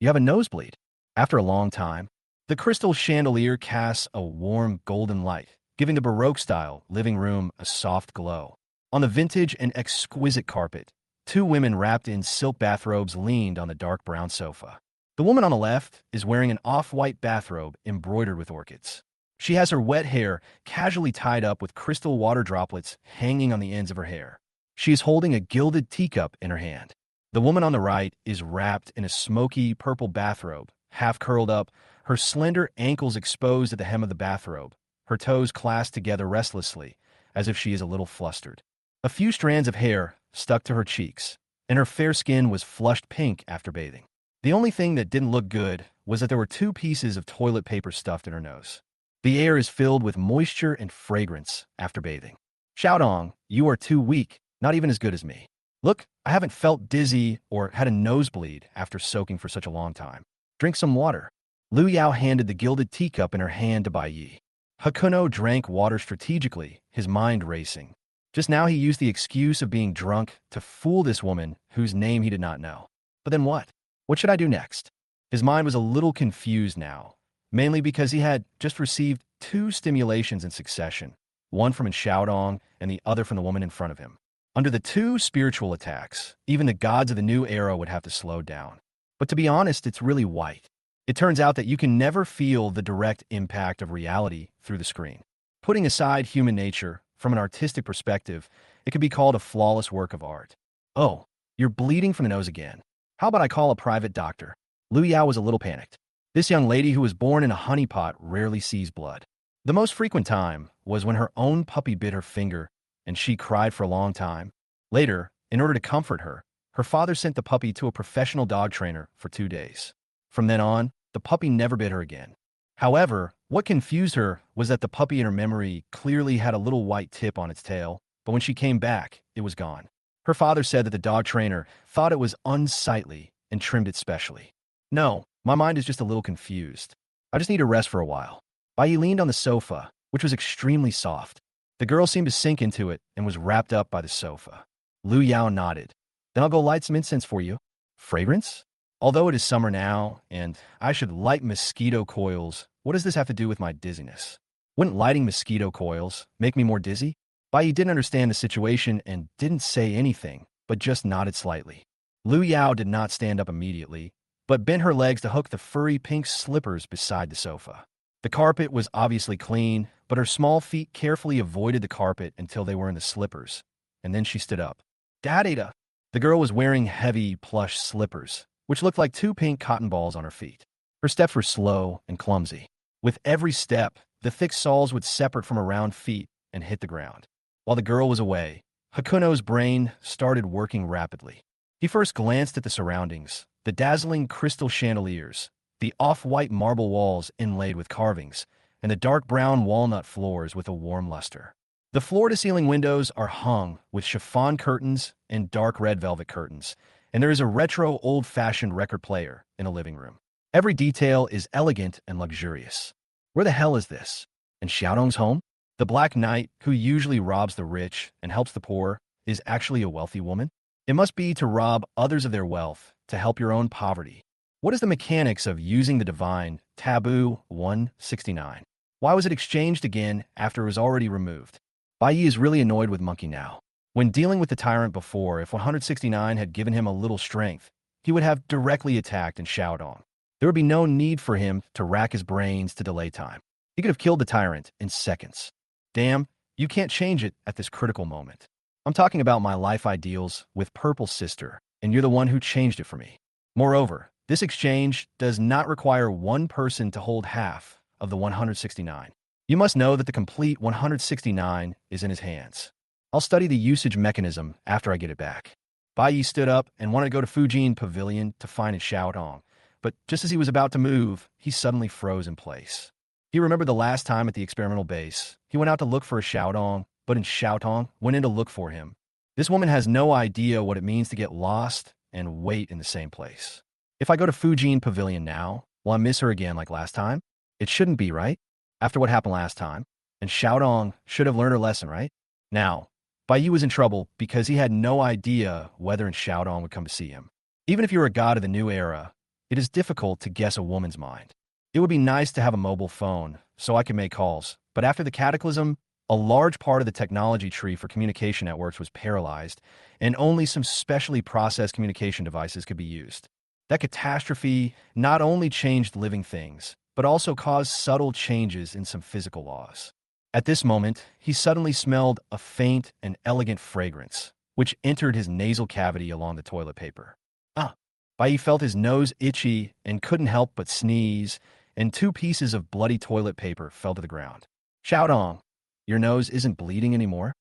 You have a nosebleed. After a long time, the crystal chandelier casts a warm golden light, giving the Baroque-style living room a soft glow. On the vintage and exquisite carpet, two women wrapped in silk bathrobes leaned on the dark brown sofa. The woman on the left is wearing an off-white bathrobe embroidered with orchids. She has her wet hair casually tied up with crystal water droplets hanging on the ends of her hair. She is holding a gilded teacup in her hand. The woman on the right is wrapped in a smoky purple bathrobe, half curled up, her slender ankles exposed at the hem of the bathrobe, her toes clasped together restlessly, as if she is a little flustered. A few strands of hair stuck to her cheeks, and her fair skin was flushed pink after bathing. The only thing that didn't look good was that there were two pieces of toilet paper stuffed in her nose. The air is filled with moisture and fragrance after bathing. Xiaodong, you are too weak, not even as good as me. Look, I haven't felt dizzy or had a nosebleed after soaking for such a long time. Drink some water. Lu Yao handed the gilded teacup in her hand to Bai Yi. Hakuno drank water strategically, his mind racing. Just now he used the excuse of being drunk to fool this woman whose name he did not know. But then what? What should I do next? His mind was a little confused now, mainly because he had just received two stimulations in succession, one from Xiaodong and the other from the woman in front of him. Under the two spiritual attacks, even the gods of the new era would have to slow down. But to be honest, it's really white. It turns out that you can never feel the direct impact of reality through the screen. Putting aside human nature, from an artistic perspective, it could be called a flawless work of art. Oh, you're bleeding from the nose again. How about I call a private doctor? Lu Yao was a little panicked. This young lady who was born in a honeypot rarely sees blood. The most frequent time was when her own puppy bit her finger and she cried for a long time. Later, in order to comfort her, her father sent the puppy to a professional dog trainer for 2 days. From then on, the puppy never bit her again. However, what confused her was that the puppy in her memory clearly had a little white tip on its tail, but when she came back, it was gone. Her father said that the dog trainer thought it was unsightly and trimmed it specially. No, my mind is just a little confused. I just need to rest for a while. Bai Yi leaned on the sofa, which was extremely soft. The girl seemed to sink into it and was wrapped up by the sofa. Lu Yao nodded. Then I'll go light some incense for you. Fragrance? Although it is summer now, and I should light mosquito coils, what does this have to do with my dizziness? Wouldn't lighting mosquito coils make me more dizzy? Bai Yi didn't understand the situation and didn't say anything, but just nodded slightly. Lu Yao did not stand up immediately, but bent her legs to hook the furry pink slippers beside the sofa. The carpet was obviously clean, but her small feet carefully avoided the carpet until they were in the slippers, and then she stood up. Daddy-da! The girl was wearing heavy, plush slippers, which looked like two pink cotton balls on her feet. Her steps were slow and clumsy. With every step, the thick soles would separate from her round feet and hit the ground. While the girl was away, Hakuno's brain started working rapidly. He first glanced at the surroundings, the dazzling crystal chandeliers, the off-white marble walls inlaid with carvings, and the dark brown walnut floors with a warm luster. The floor-to-ceiling windows are hung with chiffon curtains and dark red velvet curtains, and there is a retro old-fashioned record player in a living room. Every detail is elegant and luxurious. Where the hell is this? In Xiaodong's home? The Black Knight, who usually robs the rich and helps the poor, is actually a wealthy woman? It must be to rob others of their wealth, to help your own poverty. What is the mechanics of using the divine Taboo 169? Why was it exchanged again after it was already removed? Bai Yi is really annoyed with Monkey now. When dealing with the tyrant before, if 169 had given him a little strength, he would have directly attacked and Xiaodong. There would be no need for him to rack his brains to delay time. He could have killed the tyrant in seconds. Damn, you can't change it at this critical moment. I'm talking about my life ideals with Purple Sister, and you're the one who changed it for me. Moreover, this exchange does not require one person to hold half of the 169. You must know that the complete 169 is in his hands. I'll study the usage mechanism after I get it back. Bai Yi stood up and wanted to go to Fujin Pavilion to find his Xiaodong, but just as he was about to move, he suddenly froze in place. He remembered the last time at the experimental base. He went out to look for a Xiaodong, but in Xiaotong went in to look for him. This woman has no idea what it means to get lost and wait in the same place. If I go to Fujin Pavilion now, will I miss her again like last time? It shouldn't be, right? After what happened last time. And Xiaodong should have learned her lesson, right? Now, Bai Yi was in trouble because he had no idea whether and Xiaodong would come to see him. Even if you're a god of the new era, it is difficult to guess a woman's mind. It would be nice to have a mobile phone so I could make calls, but after the cataclysm, a large part of the technology tree for communication networks was paralyzed, and only some specially processed communication devices could be used. That catastrophe not only changed living things, but also caused subtle changes in some physical laws. At this moment, he suddenly smelled a faint and elegant fragrance, which entered his nasal cavity along the toilet paper. Ah! Bai felt his nose itchy and couldn't help but sneeze, and 2 pieces of bloody toilet paper fell to the ground. Xiaodong, your nose isn't bleeding anymore?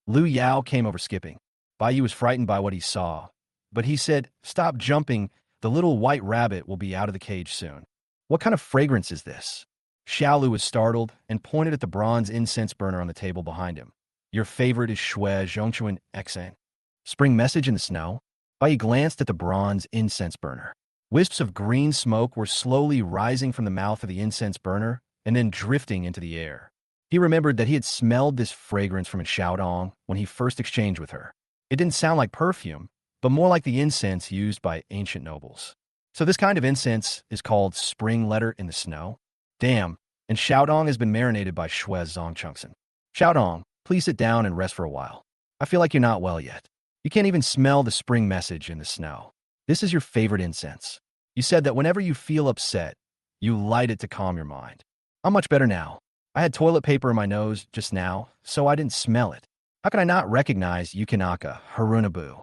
Lu Yao came over skipping. Bai was frightened by what he saw, but he said, "Stop jumping, the little white rabbit will be out of the cage soon." What kind of fragrance is this? Xiaolu was startled and pointed at the bronze incense burner on the table behind him. Your favorite is Shui Zhongchuan Xan. Spring message in the snow? Bai glanced at the bronze incense burner. Wisps of green smoke were slowly rising from the mouth of the incense burner and then drifting into the air. He remembered that he had smelled this fragrance from Xiaodong when he first exchanged with her. It didn't sound like perfume, but more like the incense used by ancient nobles. So this kind of incense is called spring letter in the snow? Damn, and Xiaodong has been marinated by Shui Zongchengsen. Xiaodong, please sit down and rest for a while. I feel like you're not well yet. You can't even smell the spring message in the snow. This is your favorite incense. You said that whenever you feel upset, you light it to calm your mind. I'm much better now. I had toilet paper in my nose just now, so I didn't smell it. How could I not recognize Yukinaka, Harunabu?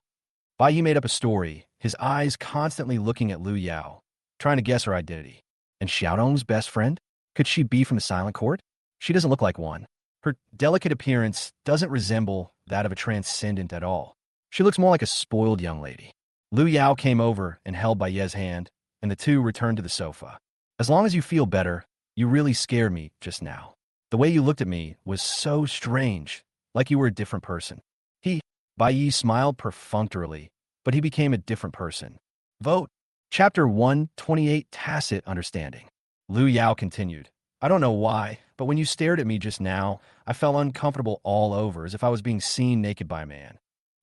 Bai Yi made up a story, his eyes constantly looking at Lu Yao, trying to guess her identity. And Xiaodong's best friend? Could she be from the Silent Court? She doesn't look like one. Her delicate appearance doesn't resemble that of a transcendent at all. She looks more like a spoiled young lady. Lu Yao came over and held Bai Ye's hand, and the two returned to the sofa. As long as you feel better, you really scared me just now. The way you looked at me was so strange, like you were a different person. Bai Yi smiled perfunctorily, but he became a different person. Vote. Chapter 128 Tacit Understanding. Lu Yao continued. I don't know why, but when you stared at me just now, I felt uncomfortable all over, as if I was being seen naked by a man.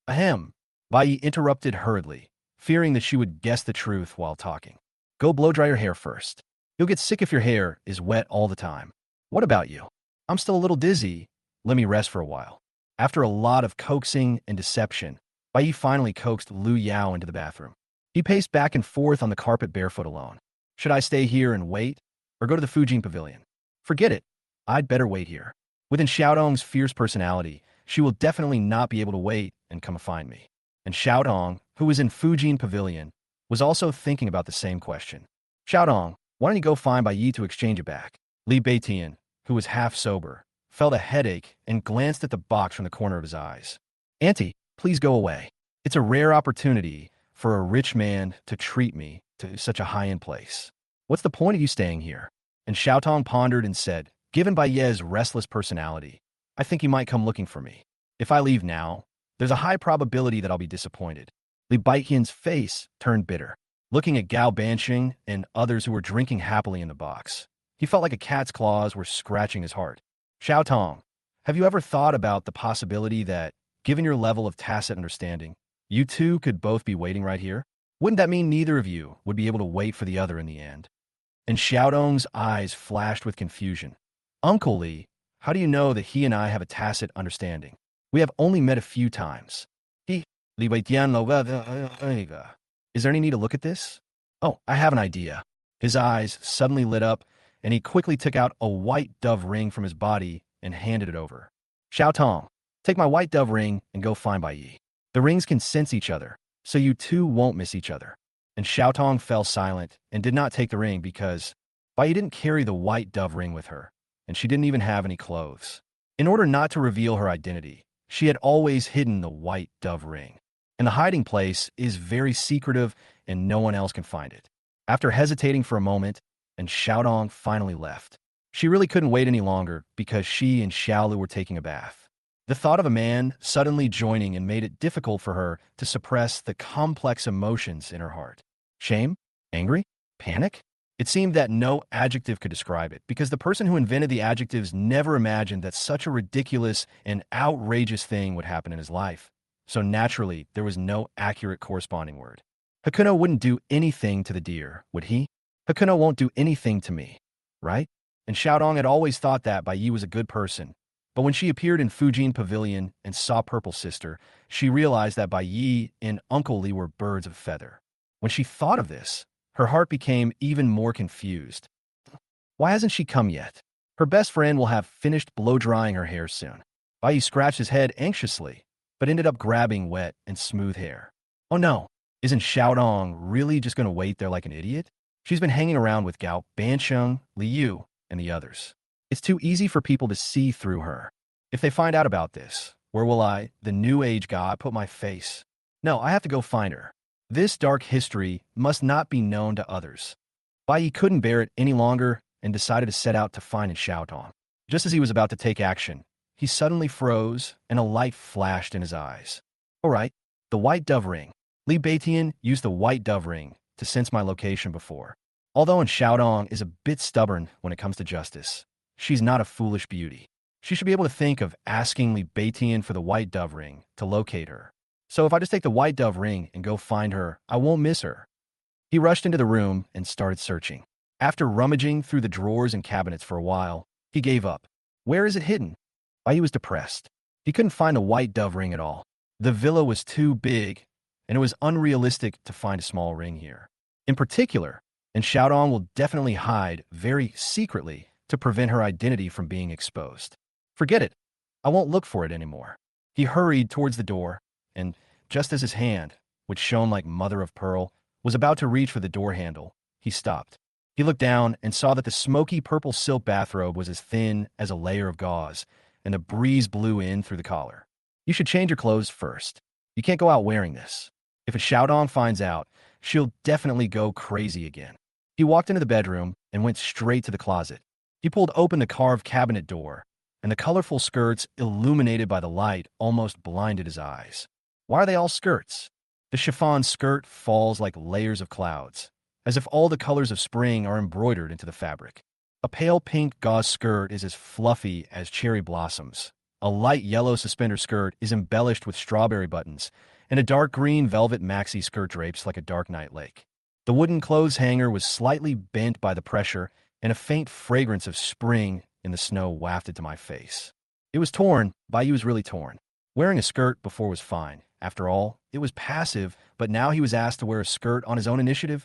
Ahem. Bai Yi interrupted hurriedly, fearing that she would guess the truth while talking. Go blow dry your hair first. You'll get sick if your hair is wet all the time. What about you? I'm still a little dizzy. Let me rest for a while. After a lot of coaxing and deception, Bai Yi finally coaxed Lu Yao into the bathroom. He paced back and forth on the carpet barefoot alone. Should I stay here and wait, or go to the Fujin Pavilion? Forget it. I'd better wait here. Within Xiaodong's fierce personality, she will definitely not be able to wait and come find me. And Xiaodong, who was in Fujin Pavilion, was also thinking about the same question. Xiaodong, why don't you go find Bai Yi to exchange it back? Li Beitian, who was half sober, felt a headache and glanced at the box from the corner of his eyes. Auntie, please go away. It's a rare opportunity for a rich man to treat me to such a high-end place. What's the point of you staying here? And Xiaotong pondered and said, given Bai Ye's restless personality, I think he might come looking for me. If I leave now, there's a high probability that I'll be disappointed. Li Baiqian's face turned bitter, looking at Gao Banqing and others who were drinking happily in the box. He felt like a cat's claws were scratching his heart. Xiaotong, have you ever thought about the possibility that, given your level of tacit understanding, you two could both be waiting right here? Wouldn't that mean neither of you would be able to wait for the other in the end? And Xiaodong's eyes flashed with confusion. Uncle Li, how do you know that he and I have a tacit understanding? We have only met a few times. Is there any need to look at this? Oh, I have an idea. His eyes suddenly lit up, and he quickly took out a white dove ring from his body and handed it over. Xiaotong, take my white dove ring and go find Bai Yi. The rings can sense each other, so you two won't miss each other. And Xiaotong fell silent and did not take the ring because Bai Yi didn't carry the white dove ring with her, and she didn't even have any clothes. In order not to reveal her identity, she had always hidden the white dove ring. And the hiding place is very secretive and no one else can find it. After hesitating for a moment, and Xiaodong finally left. She really couldn't wait any longer because she and Xiaolu were taking a bath. The thought of a man suddenly joining and made it difficult for her to suppress the complex emotions in her heart. Shame? Angry? Panic? It seemed that no adjective could describe it, because the person who invented the adjectives never imagined that such a ridiculous and outrageous thing would happen in his life. So naturally, there was no accurate corresponding word. Hakuno wouldn't do anything to the deer, would he? Hakuno won't do anything to me, right? And Xiaodong had always thought that Bai Yi was a good person. But when she appeared in Fujin Pavilion and saw Purple Sister, she realized that Bai Yi and Uncle Li were birds of feather. When she thought of this, her heart became even more confused. Why hasn't she come yet? Her best friend will have finished blow-drying her hair soon. Bai Yi scratched his head anxiously, but ended up grabbing wet and smooth hair. Oh no, isn't Xiaodong really just going to wait there like an idiot? She's been hanging around with Gao, Bansheng, Li Yu, and the others. It's too easy for people to see through her. If they find out about this, where will I, the new age god, put my face? No, I have to go find her. This dark history must not be known to others. Bai Yi couldn't bear it any longer and decided to set out to find Xiaodong. Just as he was about to take action, he suddenly froze and a light flashed in his eyes. All right, the white dove ring. Li Beitian used the white dove ring to sense my location before. Although Xiaodong is a bit stubborn when it comes to justice, she's not a foolish beauty. She should be able to think of asking Li Beitian for the white dove ring to locate her. So if I just take the white dove ring and go find her, I won't miss her. He rushed into the room and started searching. After rummaging through the drawers and cabinets for a while, he gave up. Where is it hidden? Why, he was depressed. He couldn't find the white dove ring at all. The villa was too big, and it was unrealistic to find a small ring here. In particular, and Xiaodong will definitely hide very secretly to prevent her identity from being exposed. Forget it. I won't look for it anymore. He hurried towards the door, and just as his hand, which shone like mother of pearl, was about to reach for the door handle, he stopped. He looked down and saw that the smoky purple silk bathrobe was as thin as a layer of gauze, and the breeze blew in through the collar. You should change your clothes first. You can't go out wearing this. If a Xiaodong finds out, she'll definitely go crazy again. He walked into the bedroom and went straight to the closet. He pulled open the carved cabinet door, and the colorful skirts illuminated by the light almost blinded his eyes. Why are they all skirts? The chiffon skirt falls like layers of clouds, as if all the colors of spring are embroidered into the fabric. A pale pink gauze skirt is as fluffy as cherry blossoms. A light yellow suspender skirt is embellished with strawberry buttons, and a dark green velvet maxi skirt drapes like a dark night lake. The wooden clothes hanger was slightly bent by the pressure, and a faint fragrance of spring in the snow wafted to my face. It was torn. Bai Yi was really torn. Wearing a skirt before was fine. After all, it was passive, but now he was asked to wear a skirt on his own initiative.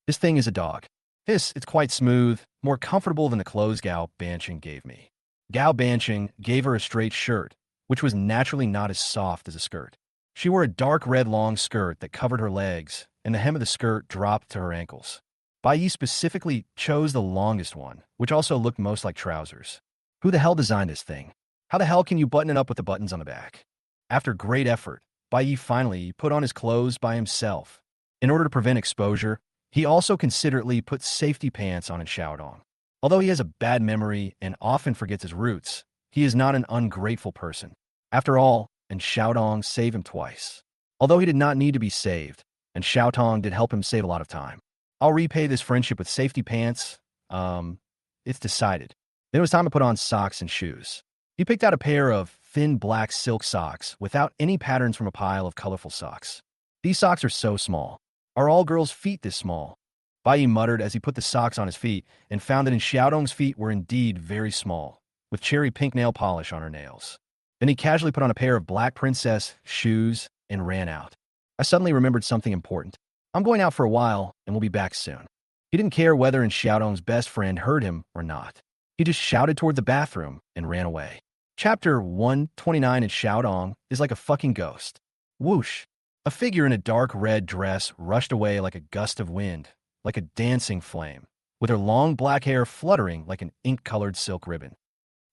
This thing is a dog. It's quite smooth, more comfortable than the clothes Gao Bansheng gave me. Gao Bansheng gave her a straight shirt, which was naturally not as soft as a skirt. She wore a dark red long skirt that covered her legs, and the hem of the skirt dropped to her ankles. Bai Yi specifically chose the longest one, which also looked most like trousers. Who the hell designed this thing? How the hell can you button it up with the buttons on the back? After great effort, Bai Yi finally put on his clothes by himself. In order to prevent exposure, he also considerately put safety pants on in Xiaodong. Although he has a bad memory and often forgets his roots, he is not an ungrateful person. After all, and Xiaodong saved him twice. Although he did not need to be saved, and Xiaodong did help him save a lot of time. I'll repay this friendship with safety pants. It's decided. Then it was time to put on socks and shoes. He picked out a pair of thin black silk socks without any patterns from a pile of colorful socks. These socks are so small. Are all girls' feet this small? Bai Yi muttered as he put the socks on his feet and found that Xiaodong's feet were indeed very small, with cherry pink nail polish on her nails. Then he casually put on a pair of black princess shoes and ran out. I suddenly remembered something important. I'm going out for a while and we'll be back soon. He didn't care whether Xiaodong's best friend heard him or not. He just shouted toward the bathroom and ran away. Chapter 129 in Xiaodong is like a fucking ghost. Whoosh! A figure in a dark red dress rushed away like a gust of wind, like a dancing flame, with her long black hair fluttering like an ink-colored silk ribbon.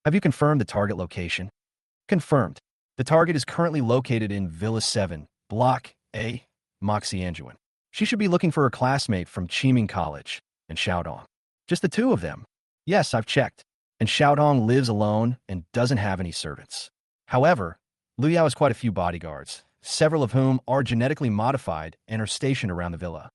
Have you confirmed the target location? Confirmed. The target is currently located in Villa 7, Block A, Moxie Anjuan. She should be looking for her classmate from Qiming College and Xiaodong. Just the two of them. Yes, I've checked. And Xiaodong lives alone and doesn't have any servants. However, Liu Yao has quite a few bodyguards, several of whom are genetically modified and are stationed around the villa.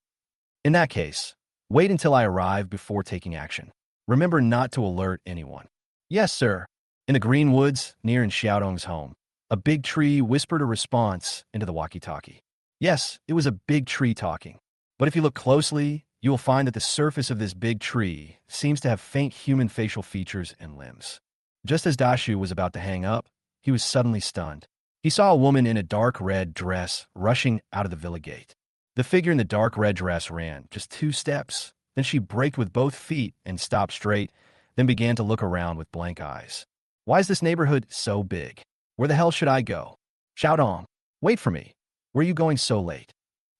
In that case, Wait until I arrive before taking action. Remember not to alert anyone. Yes, sir. In the green woods near in Xiaodong's home, a big tree whispered a response into the walkie-talkie. Yes, it was a big tree talking. But if you look closely, you will find that the surface of this big tree seems to have faint human facial features and limbs. Just as Dashu was about to hang up, he was suddenly stunned. He saw a woman in a dark red dress rushing out of the villa gate. The figure in the dark red dress ran just 2 steps. Then she braked with both feet and stopped straight, then began to look around with blank eyes. Why is this neighborhood so big? Where the hell should I go? Xiaodong, wait for me. Where are you going so late?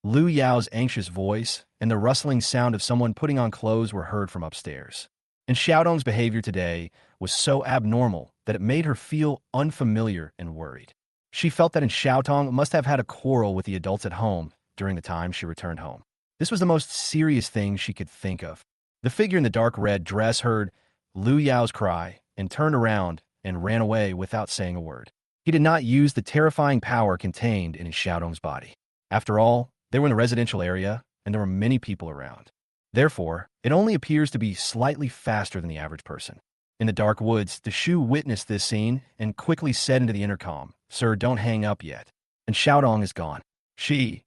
Lu Yao's anxious voice and the rustling sound of someone putting on clothes were heard from upstairs. And Xiaodong's behavior today was so abnormal that it made her feel unfamiliar and worried. She felt that Xiaodong must have had a quarrel with the adults at home during the time she returned home. This was the most serious thing she could think of. The figure in the dark red dress heard Lu Yao's cry and turned around and ran away without saying a word. He did not use the terrifying power contained in Xiaodong's body. After all, they were in a residential area, and there were many people around. Therefore, it only appears to be slightly faster than the average person. In the dark woods, the Shu witnessed this scene and quickly said into the intercom, "Sir, don't hang up yet." And Xiaodong is gone. She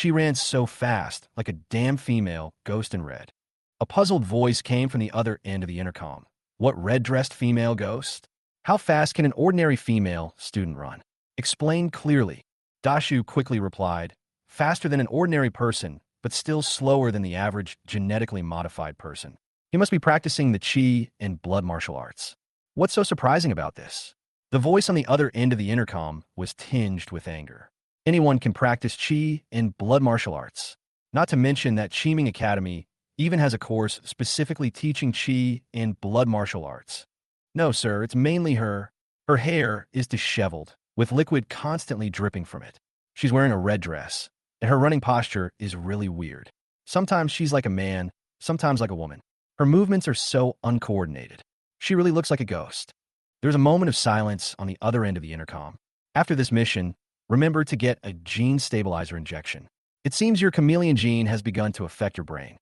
ran so fast, like a damn female ghost in red. A puzzled voice came from the other end of the intercom. What red-dressed female ghost? How fast can an ordinary female student run? Explain clearly. Dashu quickly replied, faster than an ordinary person, but still slower than the average genetically modified person. He must be practicing the qi and blood martial arts. What's so surprising about this? The voice on the other end of the intercom was tinged with anger. Anyone can practice qi and blood martial arts. Not to mention that Qiming Academy even has a course specifically teaching qi and blood martial arts. No, sir, it's mainly her. Her hair is disheveled, with liquid constantly dripping from it. She's wearing a red dress, and her running posture is really weird. Sometimes she's like a man, sometimes like a woman. Her movements are so uncoordinated. She really looks like a ghost. There's a moment of silence on the other end of the intercom. After this mission, remember to get a gene stabilizer injection. It seems your chameleon gene has begun to affect your brain.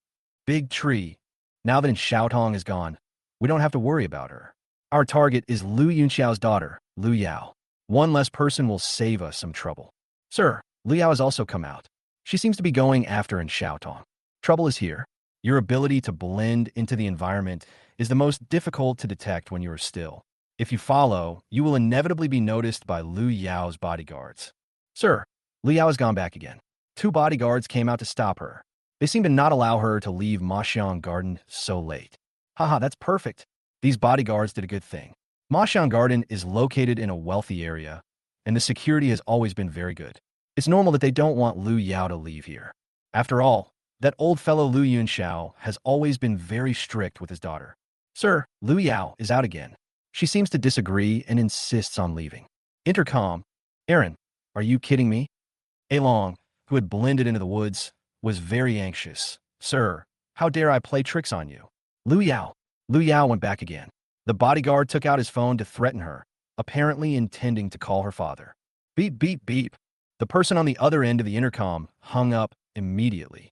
Big tree. Now that Xiaotong is gone, we don't have to worry about her. Our target is Lu Yunxiao's daughter, Lu Yao. One less person will save us some trouble. Sir, Lu Yao has also come out. She seems to be going after Xiaotong. Trouble is here. Your ability to blend into the environment is the most difficult to detect when you are still. If you follow, you will inevitably be noticed by Lu Yao's bodyguards. Sir, Lu Yao has gone back again. 2 bodyguards came out to stop her. They seem to not allow her to leave Maxiang Garden so late. Haha, that's perfect. These bodyguards did a good thing. Maxiang Garden is located in a wealthy area, and the security has always been very good. It's normal that they don't want Lu Yao to leave here. After all, that old fellow Lu Yunxiao has always been very strict with his daughter. Sir, Lu Yao is out again. She seems to disagree and insists on leaving. Intercom. Aaron, are you kidding me? Along, who had blended into the woods, was very anxious. Sir, how dare I play tricks on you? Lu Yao. Lu Yao went back again. The bodyguard took out his phone to threaten her, apparently intending to call her father. Beep, beep, beep. The person on the other end of the intercom hung up immediately.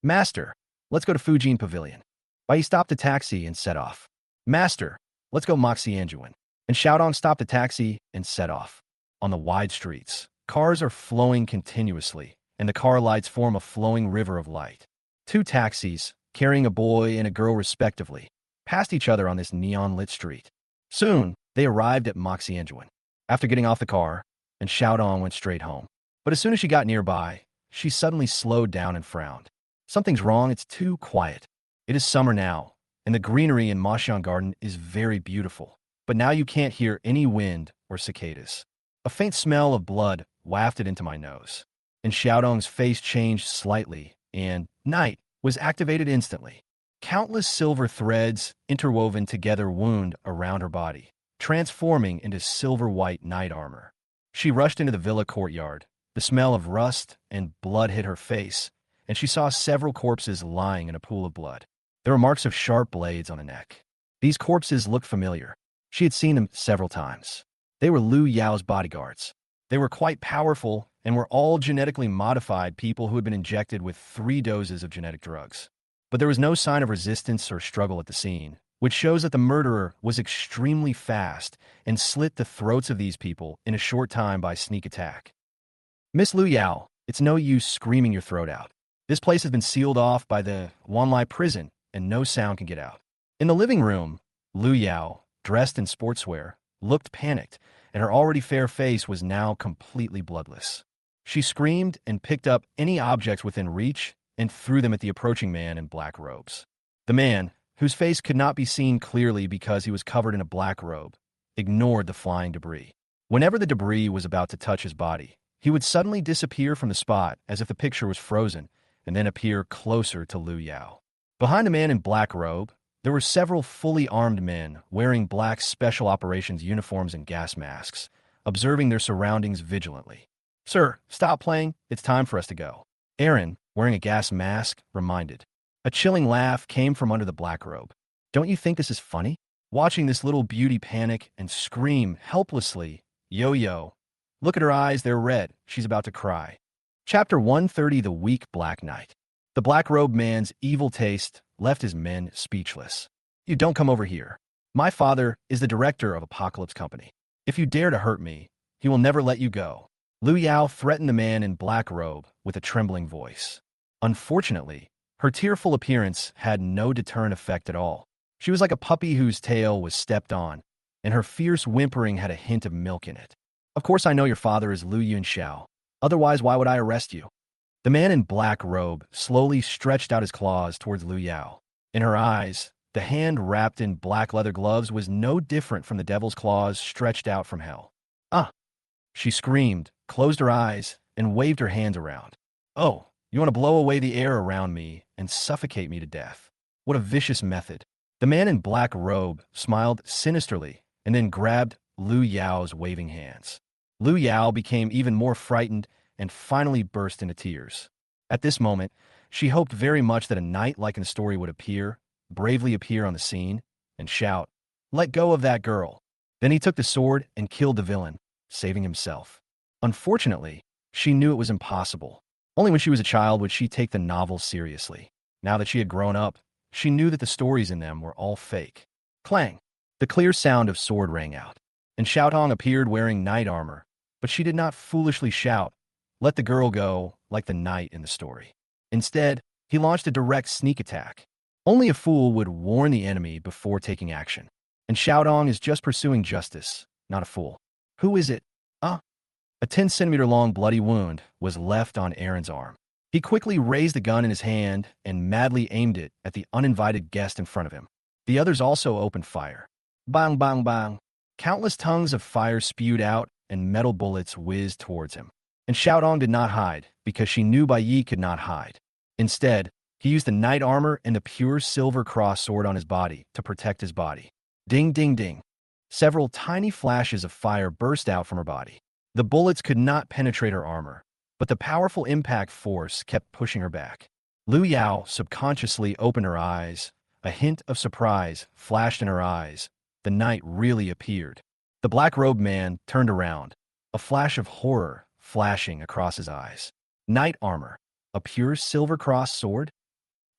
Master, let's go to Fujin Pavilion. Bai stopped a taxi and set off. Master, let's go Moxianjuan. And Xiaodong stopped a taxi and set off. On the wide streets, cars are flowing continuously, and the car lights form a flowing river of light. 2 taxis, carrying a boy and a girl respectively, passed each other on this neon-lit street. Soon, they arrived at Moxianjuan. After getting off the car, and Xiaodong went straight home. But as soon as she got nearby, she suddenly slowed down and frowned. Something's wrong, it's too quiet. It is summer now, and the greenery in Maxiang Garden is very beautiful. But now you can't hear any wind or cicadas. A faint smell of blood wafted into my nose. And Xiaodong's face changed slightly, and night was activated instantly. Countless silver threads interwoven together wound around her body, transforming into silver-white night armor. She rushed into the villa courtyard. The smell of rust and blood hit her face, and she saw several corpses lying in a pool of blood. There were marks of sharp blades on the neck. These corpses looked familiar. She had seen them several times. They were Lu Yao's bodyguards. They were quite powerful and were all genetically modified people who had been injected with 3 doses of genetic drugs. but there was no sign of resistance or struggle at the scene, which shows that the murderer was extremely fast and slit the throats of these people in a short time by sneak attack. Miss Lu Yao, it's no use screaming your throat out. This place has been sealed off by the Wanlai prison, and no sound can get out. In the living room, Lu Yao, dressed in sportswear, looked panicked, and her already fair face was now completely bloodless. She screamed and picked up any objects within reach and threw them at the approaching man in black robes. The man, whose face could not be seen clearly because he was covered in a black robe, ignored the flying debris. Whenever the debris was about to touch his body, he would suddenly disappear from the spot as if the picture was frozen, and then appear closer to Lu Yao. Behind the man in black robe, there were several fully armed men wearing black special operations uniforms and gas masks, observing their surroundings vigilantly. "Sir, stop playing. It's time for us to go," Aaron, wearing a gas mask, reminded. A chilling laugh came from under the black robe. "Don't you think this is funny? Watching this little beauty panic and scream helplessly. Yo-yo. Look at her eyes, they're red. She's about to cry." Chapter 130, The Weak Black Knight. The black-robed man's evil taste left his men speechless. "You don't come over here. My father is the director of Apocalypse Company. If you dare to hurt me, he will never let you go." Lu Yao threatened the man in black robe with a trembling voice. Unfortunately, her tearful appearance had no deterrent effect at all. She was like a puppy whose tail was stepped on, and her fierce whimpering had a hint of milk in it. "Of course I know your father is Lu Yunxiao. Otherwise, why would I arrest you?" The man in black robe slowly stretched out his claws towards Lu Yao. In her eyes, the hand wrapped in black leather gloves was no different from the devil's claws stretched out from hell. "Ah!" She screamed, closed her eyes, and waved her hands around. "Oh, you want to blow away the air around me and suffocate me to death? What a vicious method." The man in black robe smiled sinisterly and then grabbed Lu Yao's waving hands. Lu Yao became even more frightened and finally burst into tears. At this moment, she hoped very much that a knight like in the story would bravely appear on the scene, and shout, "Let go of that girl." Then he took the sword and killed the villain, saving himself. Unfortunately, she knew it was impossible. Only when she was a child would she take the novels seriously. Now that she had grown up, she knew that the stories in them were all fake. Clang! The clear sound of sword rang out, and Xiaotong appeared wearing knight armor, but she did not foolishly shout, "Let the girl go," like the knight in the story. Instead, he launched a direct sneak attack. Only a fool would warn the enemy before taking action, and Xiaotong is just pursuing justice, not a fool. "Who is it?" A 10-centimeter-long bloody wound was left on Aaron's arm. He quickly raised the gun in his hand and madly aimed it at the uninvited guest in front of him. The others also opened fire. Bang, bang, bang. Countless tongues of fire spewed out and metal bullets whizzed towards him. And Xiaotong did not hide, because she knew Bai Yi could not hide. Instead, he used the knight armor and the pure silver cross sword on his body to protect his body. Ding, ding, ding. Several tiny flashes of fire burst out from her body. The bullets could not penetrate her armor, but the powerful impact force kept pushing her back. Lu Yao subconsciously opened her eyes. A hint of surprise flashed in her eyes. The knight really appeared. The black-robed man turned around, a flash of horror flashing across his eyes. "Knight armor, a pure silver cross sword?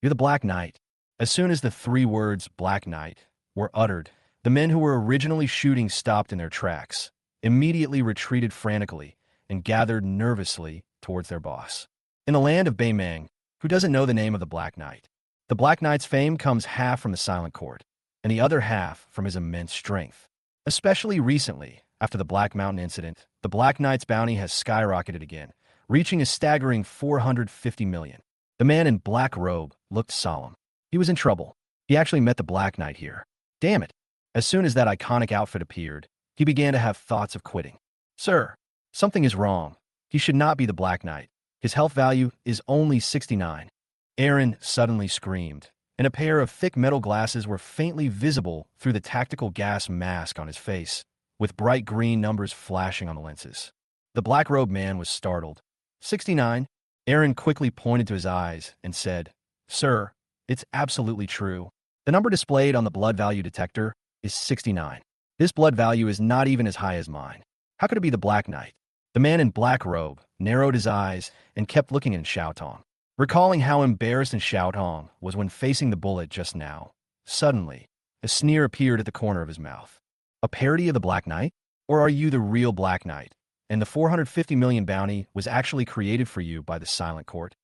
You're the Black Knight." As soon as the three words "Black Knight" were uttered, the men who were originally shooting stopped in their tracks, immediately retreated frantically, and gathered nervously towards their boss. In the land of Beimang, who doesn't know the name of the Black Knight? The Black Knight's fame comes half from the Silent Court, and the other half from his immense strength. Especially recently, after the Black Mountain incident, the Black Knight's bounty has skyrocketed again, reaching a staggering 450 million. The man in black robe looked solemn. He was in trouble. He actually met the Black Knight here. Damn it! As soon as that iconic outfit appeared, he began to have thoughts of quitting. "Sir, something is wrong. He should not be the Black Knight. His health value is only 69. Aaron suddenly screamed, and a pair of thick metal glasses were faintly visible through the tactical gas mask on his face, with bright green numbers flashing on the lenses. The black-robed man was startled. 69? Aaron quickly pointed to his eyes and said, "Sir, it's absolutely true. The number displayed on the blood value detector is 69. This blood value is not even as high as mine. How could it be the Black Knight?" The man in black robe narrowed his eyes and kept looking at Xiaotong. Recalling how embarrassed and Xiaotong was when facing the bullet just now, suddenly, a sneer appeared at the corner of his mouth. A parody of the Black Knight? Or are you the real Black Knight, and the 450 million bounty was actually created for you by the Silent Court?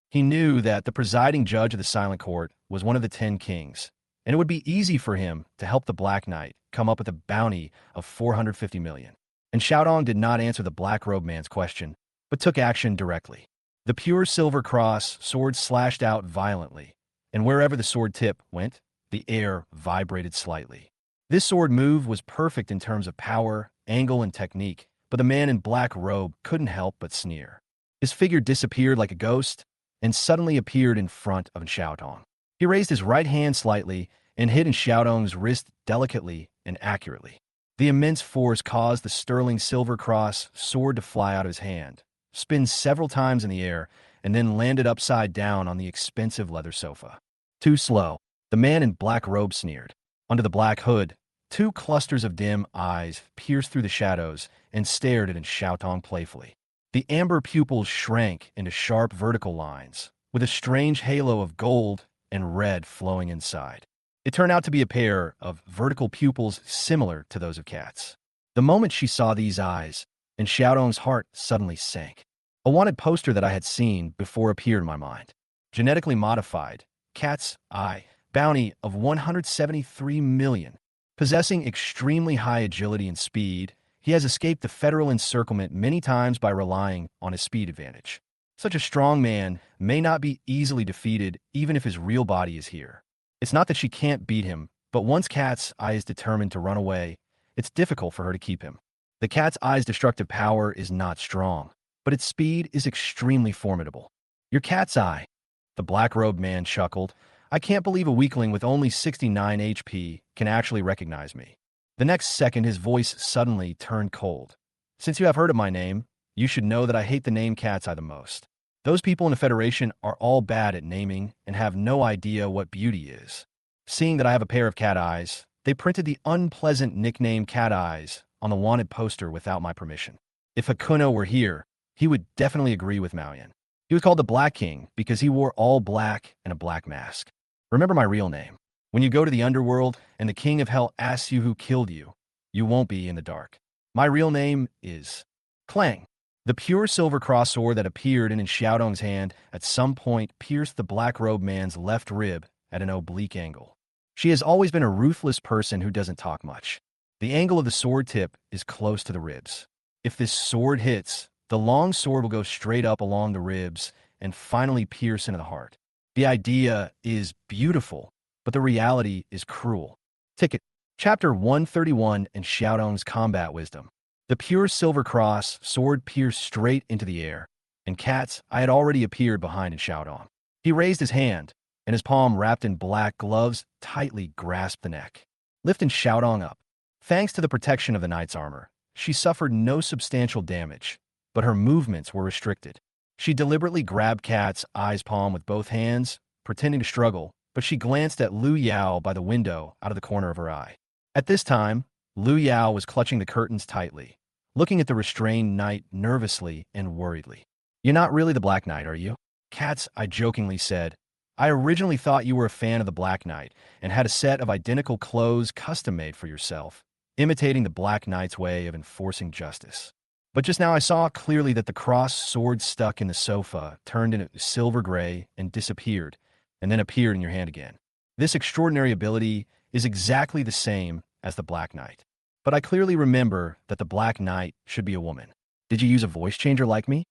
He knew that the presiding judge of the Silent Court was one of the 10 kings, and it would be easy for him to help the Black Knight come up with a bounty of 450 million. And Xiaodong did not answer the black-robed man's question, but took action directly. The pure silver cross sword slashed out violently, and wherever the sword tip went, the air vibrated slightly. This sword move was perfect in terms of power, angle, and technique, but the man in black robe couldn't help but sneer. His figure disappeared like a ghost, and suddenly appeared in front of Xiaotong. He raised his right hand slightly and hit in Xiaotong's wrist delicately and accurately. The immense force caused the sterling silver cross sword to fly out of his hand, spin several times in the air, and then landed upside down on the expensive leather sofa. Too slow, the man in black robe sneered. Under the black hood, two clusters of dim eyes pierced through the shadows and stared at Xiaotong playfully. The amber pupils shrank into sharp vertical lines, with a strange halo of gold and red flowing inside. It turned out to be a pair of vertical pupils similar to those of cats. The moment she saw these eyes, and Xiaodong's heart suddenly sank. A wanted poster that I had seen before appeared in my mind. Genetically modified, cat's eye, bounty of 173 million. Possessing extremely high agility and speed, he has escaped the federal encirclement many times by relying on his speed advantage. Such a strong man may not be easily defeated even if his real body is here. It's not that she can't beat him, but once Cat's Eye is determined to run away, it's difficult for her to keep him. The Cat's Eye's destructive power is not strong, but its speed is extremely formidable. Your Cat's Eye, the black-robed man chuckled. I can't believe a weakling with only 69 HP can actually recognize me. The next second, his voice suddenly turned cold. Since you have heard of my name, you should know that I hate the name Cat's Eye the most. Those people in the Federation are all bad at naming and have no idea what beauty is. Seeing that I have a pair of cat eyes, they printed the unpleasant nickname Cat Eyes on the wanted poster without my permission. If Hakuno were here, he would definitely agree with Maoyan. He was called the Black King because he wore all black and a black mask. Remember my real name. When you go to the underworld and the King of Hell asks you who killed you, you won't be in the dark. My real name is Clang. The pure silver cross sword that appeared in Xiaodong's hand at some point pierced the black-robed man's left rib at an oblique angle. She has always been a ruthless person who doesn't talk much. The angle of the sword tip is close to the ribs. If this sword hits, the long sword will go straight up along the ribs and finally pierce into the heart. The idea is beautiful, but the reality is cruel. Ticket. Chapter 131 in Xiaodong's Combat Wisdom. The pure silver cross sword pierced straight into the air, and Cat's Eye had already appeared behind Xiaodong. He raised his hand, and his palm wrapped in black gloves tightly grasped the neck, lifting Xiaodong up. Thanks to the protection of the knight's armor, she suffered no substantial damage, but her movements were restricted. She deliberately grabbed Cat's Eye's palm with both hands, pretending to struggle, but she glanced at Lu Yao by the window out of the corner of her eye. At this time, Lu Yao was clutching the curtains tightly, looking at the restrained knight nervously and worriedly. You're not really the Black Knight, are you? Cat's Eye jokingly said, I originally thought you were a fan of the Black Knight and had a set of identical clothes custom-made for yourself, imitating the Black Knight's way of enforcing justice. But just now I saw clearly that the cross sword stuck in the sofa turned into silver gray and disappeared, and then appeared in your hand again. This extraordinary ability is exactly the same as the Black Knight. But I clearly remember that the Black Knight should be a woman. Did you use a voice changer like me?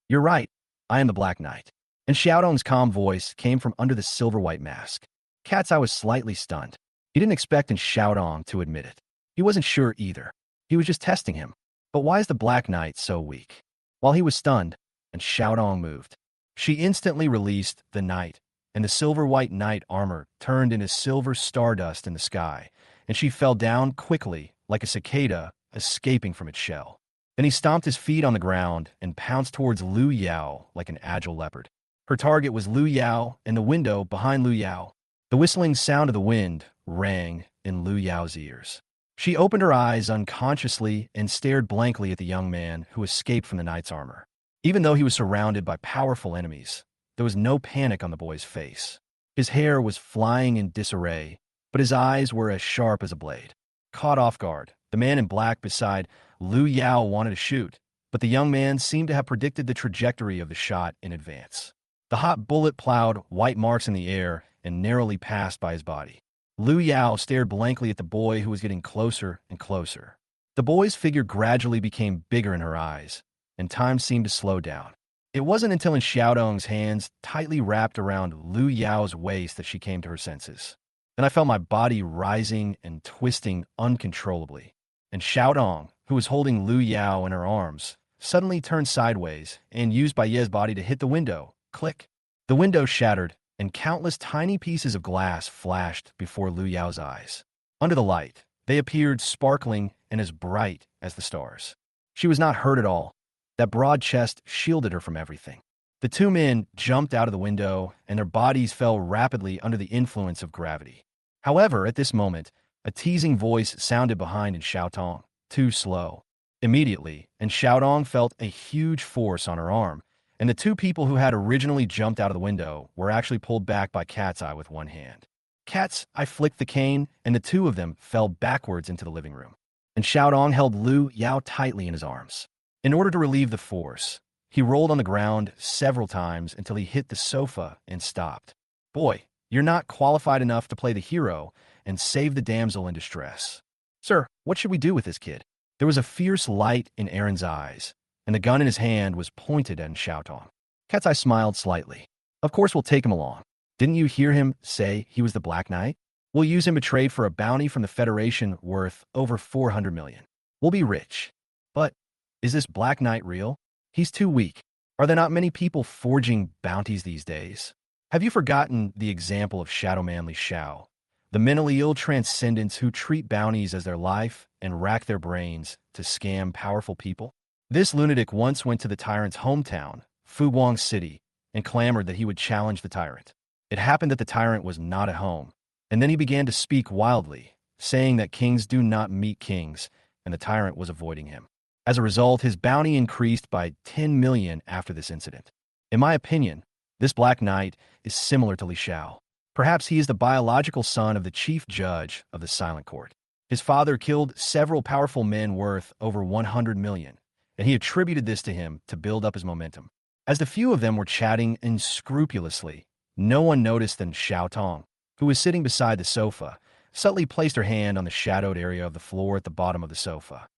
You're right. I am the Black Knight. And Xiaodong's calm voice came from under the silver-white mask. Cat's Eye was slightly stunned. He didn't expect Xiaodong to admit it. He wasn't sure either. He was just testing him. But why is the Black Knight so weak? While he was stunned, and Xiaodong moved, she instantly released the knight, and the silver-white knight armor turned into silver stardust in the sky, and she fell down quickly like a cicada escaping from its shell. Then he stomped his feet on the ground and pounced towards Lu Yao like an agile leopard. Her target was Lu Yao and the window behind Lu Yao. The whistling sound of the wind rang in Lu Yao's ears. She opened her eyes unconsciously and stared blankly at the young man who escaped from the knight's armor. Even though he was surrounded by powerful enemies, there was no panic on the boy's face. His hair was flying in disarray, but his eyes were as sharp as a blade. Caught off guard, the man in black beside Lu Yao wanted to shoot, but the young man seemed to have predicted the trajectory of the shot in advance. The hot bullet plowed white marks in the air and narrowly passed by his body. Lu Yao stared blankly at the boy who was getting closer and closer. The boy's figure gradually became bigger in her eyes, and time seemed to slow down. It wasn't until in Xiaodong's hands tightly wrapped around Lu Yao's waist that she came to her senses. Then I felt my body rising and twisting uncontrollably, and Xiaodong, who was holding Lu Yao in her arms, suddenly turned sideways and used Bai Ye's body to hit the window. Click. The window shattered, and countless tiny pieces of glass flashed before Lu Yao's eyes. Under the light, they appeared sparkling and as bright as the stars. She was not hurt at all. That broad chest shielded her from everything. The two men jumped out of the window, and their bodies fell rapidly under the influence of gravity. However, at this moment, a teasing voice sounded behind in Xiaotong. Too slow. Immediately, and Xiaodong felt a huge force on her arm, and the two people who had originally jumped out of the window were actually pulled back by Cat's Eye with one hand. Cat's Eye flicked the cane, and the two of them fell backwards into the living room. And Xiaodong held Lu Yao tightly in his arms. In order to relieve the force, he rolled on the ground several times until he hit the sofa and stopped. Boy, you're not qualified enough to play the hero and save the damsel in distress. Sir, what should we do with this kid? There was a fierce light in Aaron's eyes, and the gun in his hand was pointed at Xiaotong. Cat's Eye smiled slightly. Of course we'll take him along. Didn't you hear him say he was the Black Knight? We'll use him to trade for a bounty from the Federation worth over 400 million. We'll be rich. But is this Black Knight real? He's too weak. Are there not many people forging bounties these days? Have you forgotten the example of Shadow Man Li Shao, the mentally ill transcendents who treat bounties as their life and rack their brains to scam powerful people? This lunatic once went to the tyrant's hometown, Fuguang City, and clamored that he would challenge the tyrant. It happened that the tyrant was not at home, and then he began to speak wildly, saying that kings do not meet kings, and the tyrant was avoiding him. As a result, his bounty increased by 10 million after this incident. In my opinion, this Black Knight is similar to Li Shao. Perhaps he is the biological son of the chief judge of the Silent Court. His father killed several powerful men worth over 100 million, and he attributed this to him to build up his momentum. As the few of them were chatting unscrupulously, no one noticed that Xiaotong, who was sitting beside the sofa, subtly placed her hand on the shadowed area of the floor at the bottom of the sofa.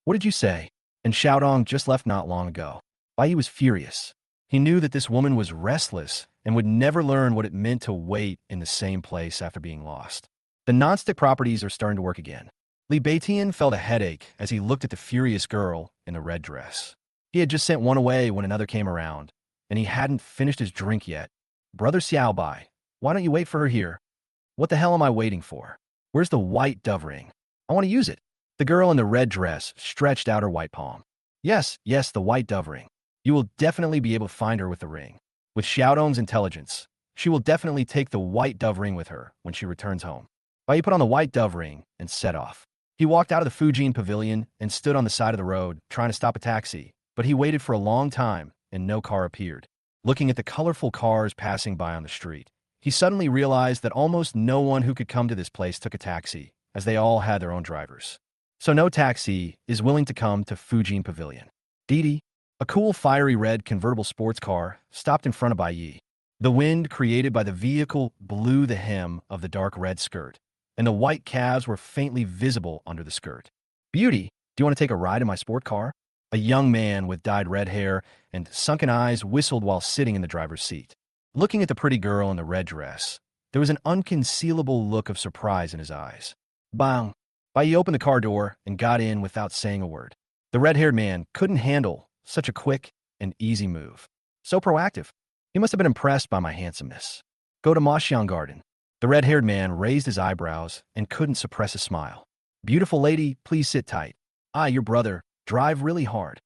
What did you say? And Xiaodong just left not long ago. Bai Yi was furious. He knew that this woman was restless and would never learn what it meant to wait in the same place after being lost. The nonstick properties are starting to work again. Li Beitian felt a headache as he looked at the furious girl in the red dress. He had just sent one away when another came around, and he hadn't finished his drink yet. Brother Xiaobai, why don't you wait for her here? What the hell am I waiting for? Where's the white dove ring? I want to use it. The girl in the red dress stretched out her white palm. Yes, the white dove ring. You will definitely be able to find her with the ring. With Xiaodong's intelligence, she will definitely take the white dove ring with her when she returns home. Bai Yi put on the white dove ring and set off. He walked out of the Fujin Pavilion and stood on the side of the road trying to stop a taxi, but he waited for a long time and no car appeared. Looking at the colorful cars passing by on the street, he suddenly realized that almost no one who could come to this place took a taxi, as they all had their own drivers. So no taxi is willing to come to Fujin Pavilion. Didi, a cool fiery red convertible sports car, stopped in front of Bai Yi. The wind created by the vehicle blew the hem of the dark red skirt, and the white calves were faintly visible under the skirt. Beauty, do you want to take a ride in my sport car? A young man with dyed red hair and sunken eyes whistled while sitting in the driver's seat. Looking at the pretty girl in the red dress, there was an unconcealable look of surprise in his eyes. Bang! Bai Yi opened the car door and got in without saying a word. The red-haired man couldn't handle such a quick and easy move. So proactive. He must have been impressed by my handsomeness. Go to Maxiang Garden. The red-haired man raised his eyebrows and couldn't suppress a smile. Beautiful lady, please sit tight. Your brother, drive really hard.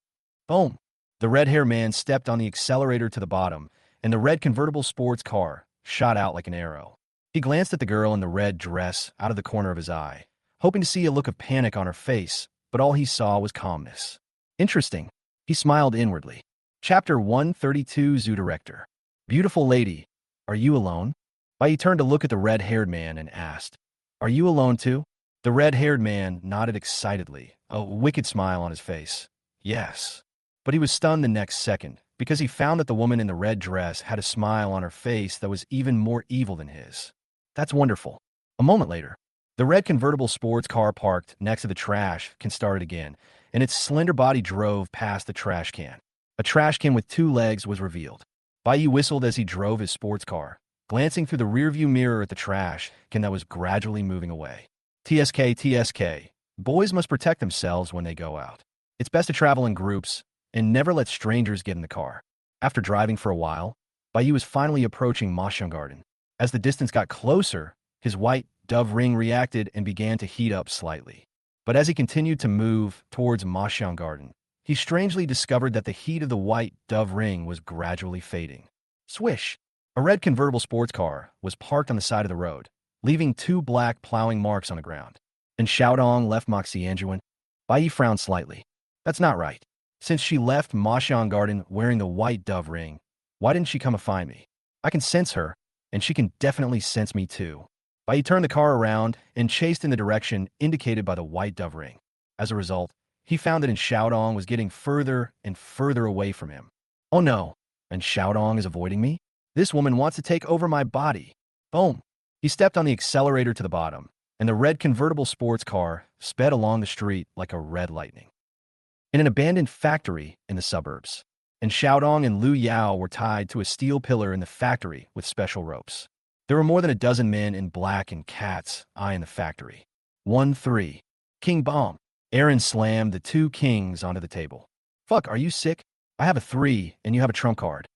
Boom. The red-haired man stepped on the accelerator to the bottom, and the red convertible sports car shot out like an arrow. He glanced at the girl in the red dress out of the corner of his eye, hoping to see a look of panic on her face, but all he saw was calmness. Interesting. He smiled inwardly. Chapter 132 Zoo Director. Beautiful lady, are you alone? Bai turned to look at the red-haired man and asked, Are you alone too? The red-haired man nodded excitedly, a wicked smile on his face. Yes. But he was stunned the next second, because he found that the woman in the red dress had a smile on her face that was even more evil than his. That's wonderful. A moment later, the red convertible sports car parked next to the trash can started again, and its slender body drove past the trash can. A trash can with two legs was revealed. Bai whistled as he drove his sports car, glancing through the rearview mirror at the trash can that was gradually moving away. TSK, TSK. Boys must protect themselves when they go out. It's best to travel in groups and never let strangers get in the car. After driving for a while, Bai was finally approaching Mashang Garden. As the distance got closer, his white dove ring reacted and began to heat up slightly. But as he continued to move towards Mashang Garden, he strangely discovered that the heat of the white dove ring was gradually fading. Swish! A red convertible sports car was parked on the side of the road, leaving two black plowing marks on the ground. And Xiaodong left Moxianjuan. Bai frowned slightly. That's not right. Since she left Mashang Garden wearing the white dove ring, why didn't she come and find me? I can sense her, and she can definitely sense me too. Bai turned the car around and chased in the direction indicated by the white dove ring. As a result, he found that Xiaodong was getting further and further away from him. Oh no, and Xiaodong is avoiding me? This woman wants to take over my body. Boom! He stepped on the accelerator to the bottom, and the red convertible sports car sped along the street like a red lightning. In an abandoned factory in the suburbs, and Xiaodong and Lu Yao were tied to a steel pillar in the factory with special ropes. There were more than a dozen men in black and cats eyeing the factory. 1-3. King Bomb. Aaron slammed the two kings onto the table. Fuck, are you sick? I have a 3, and you have a trump card.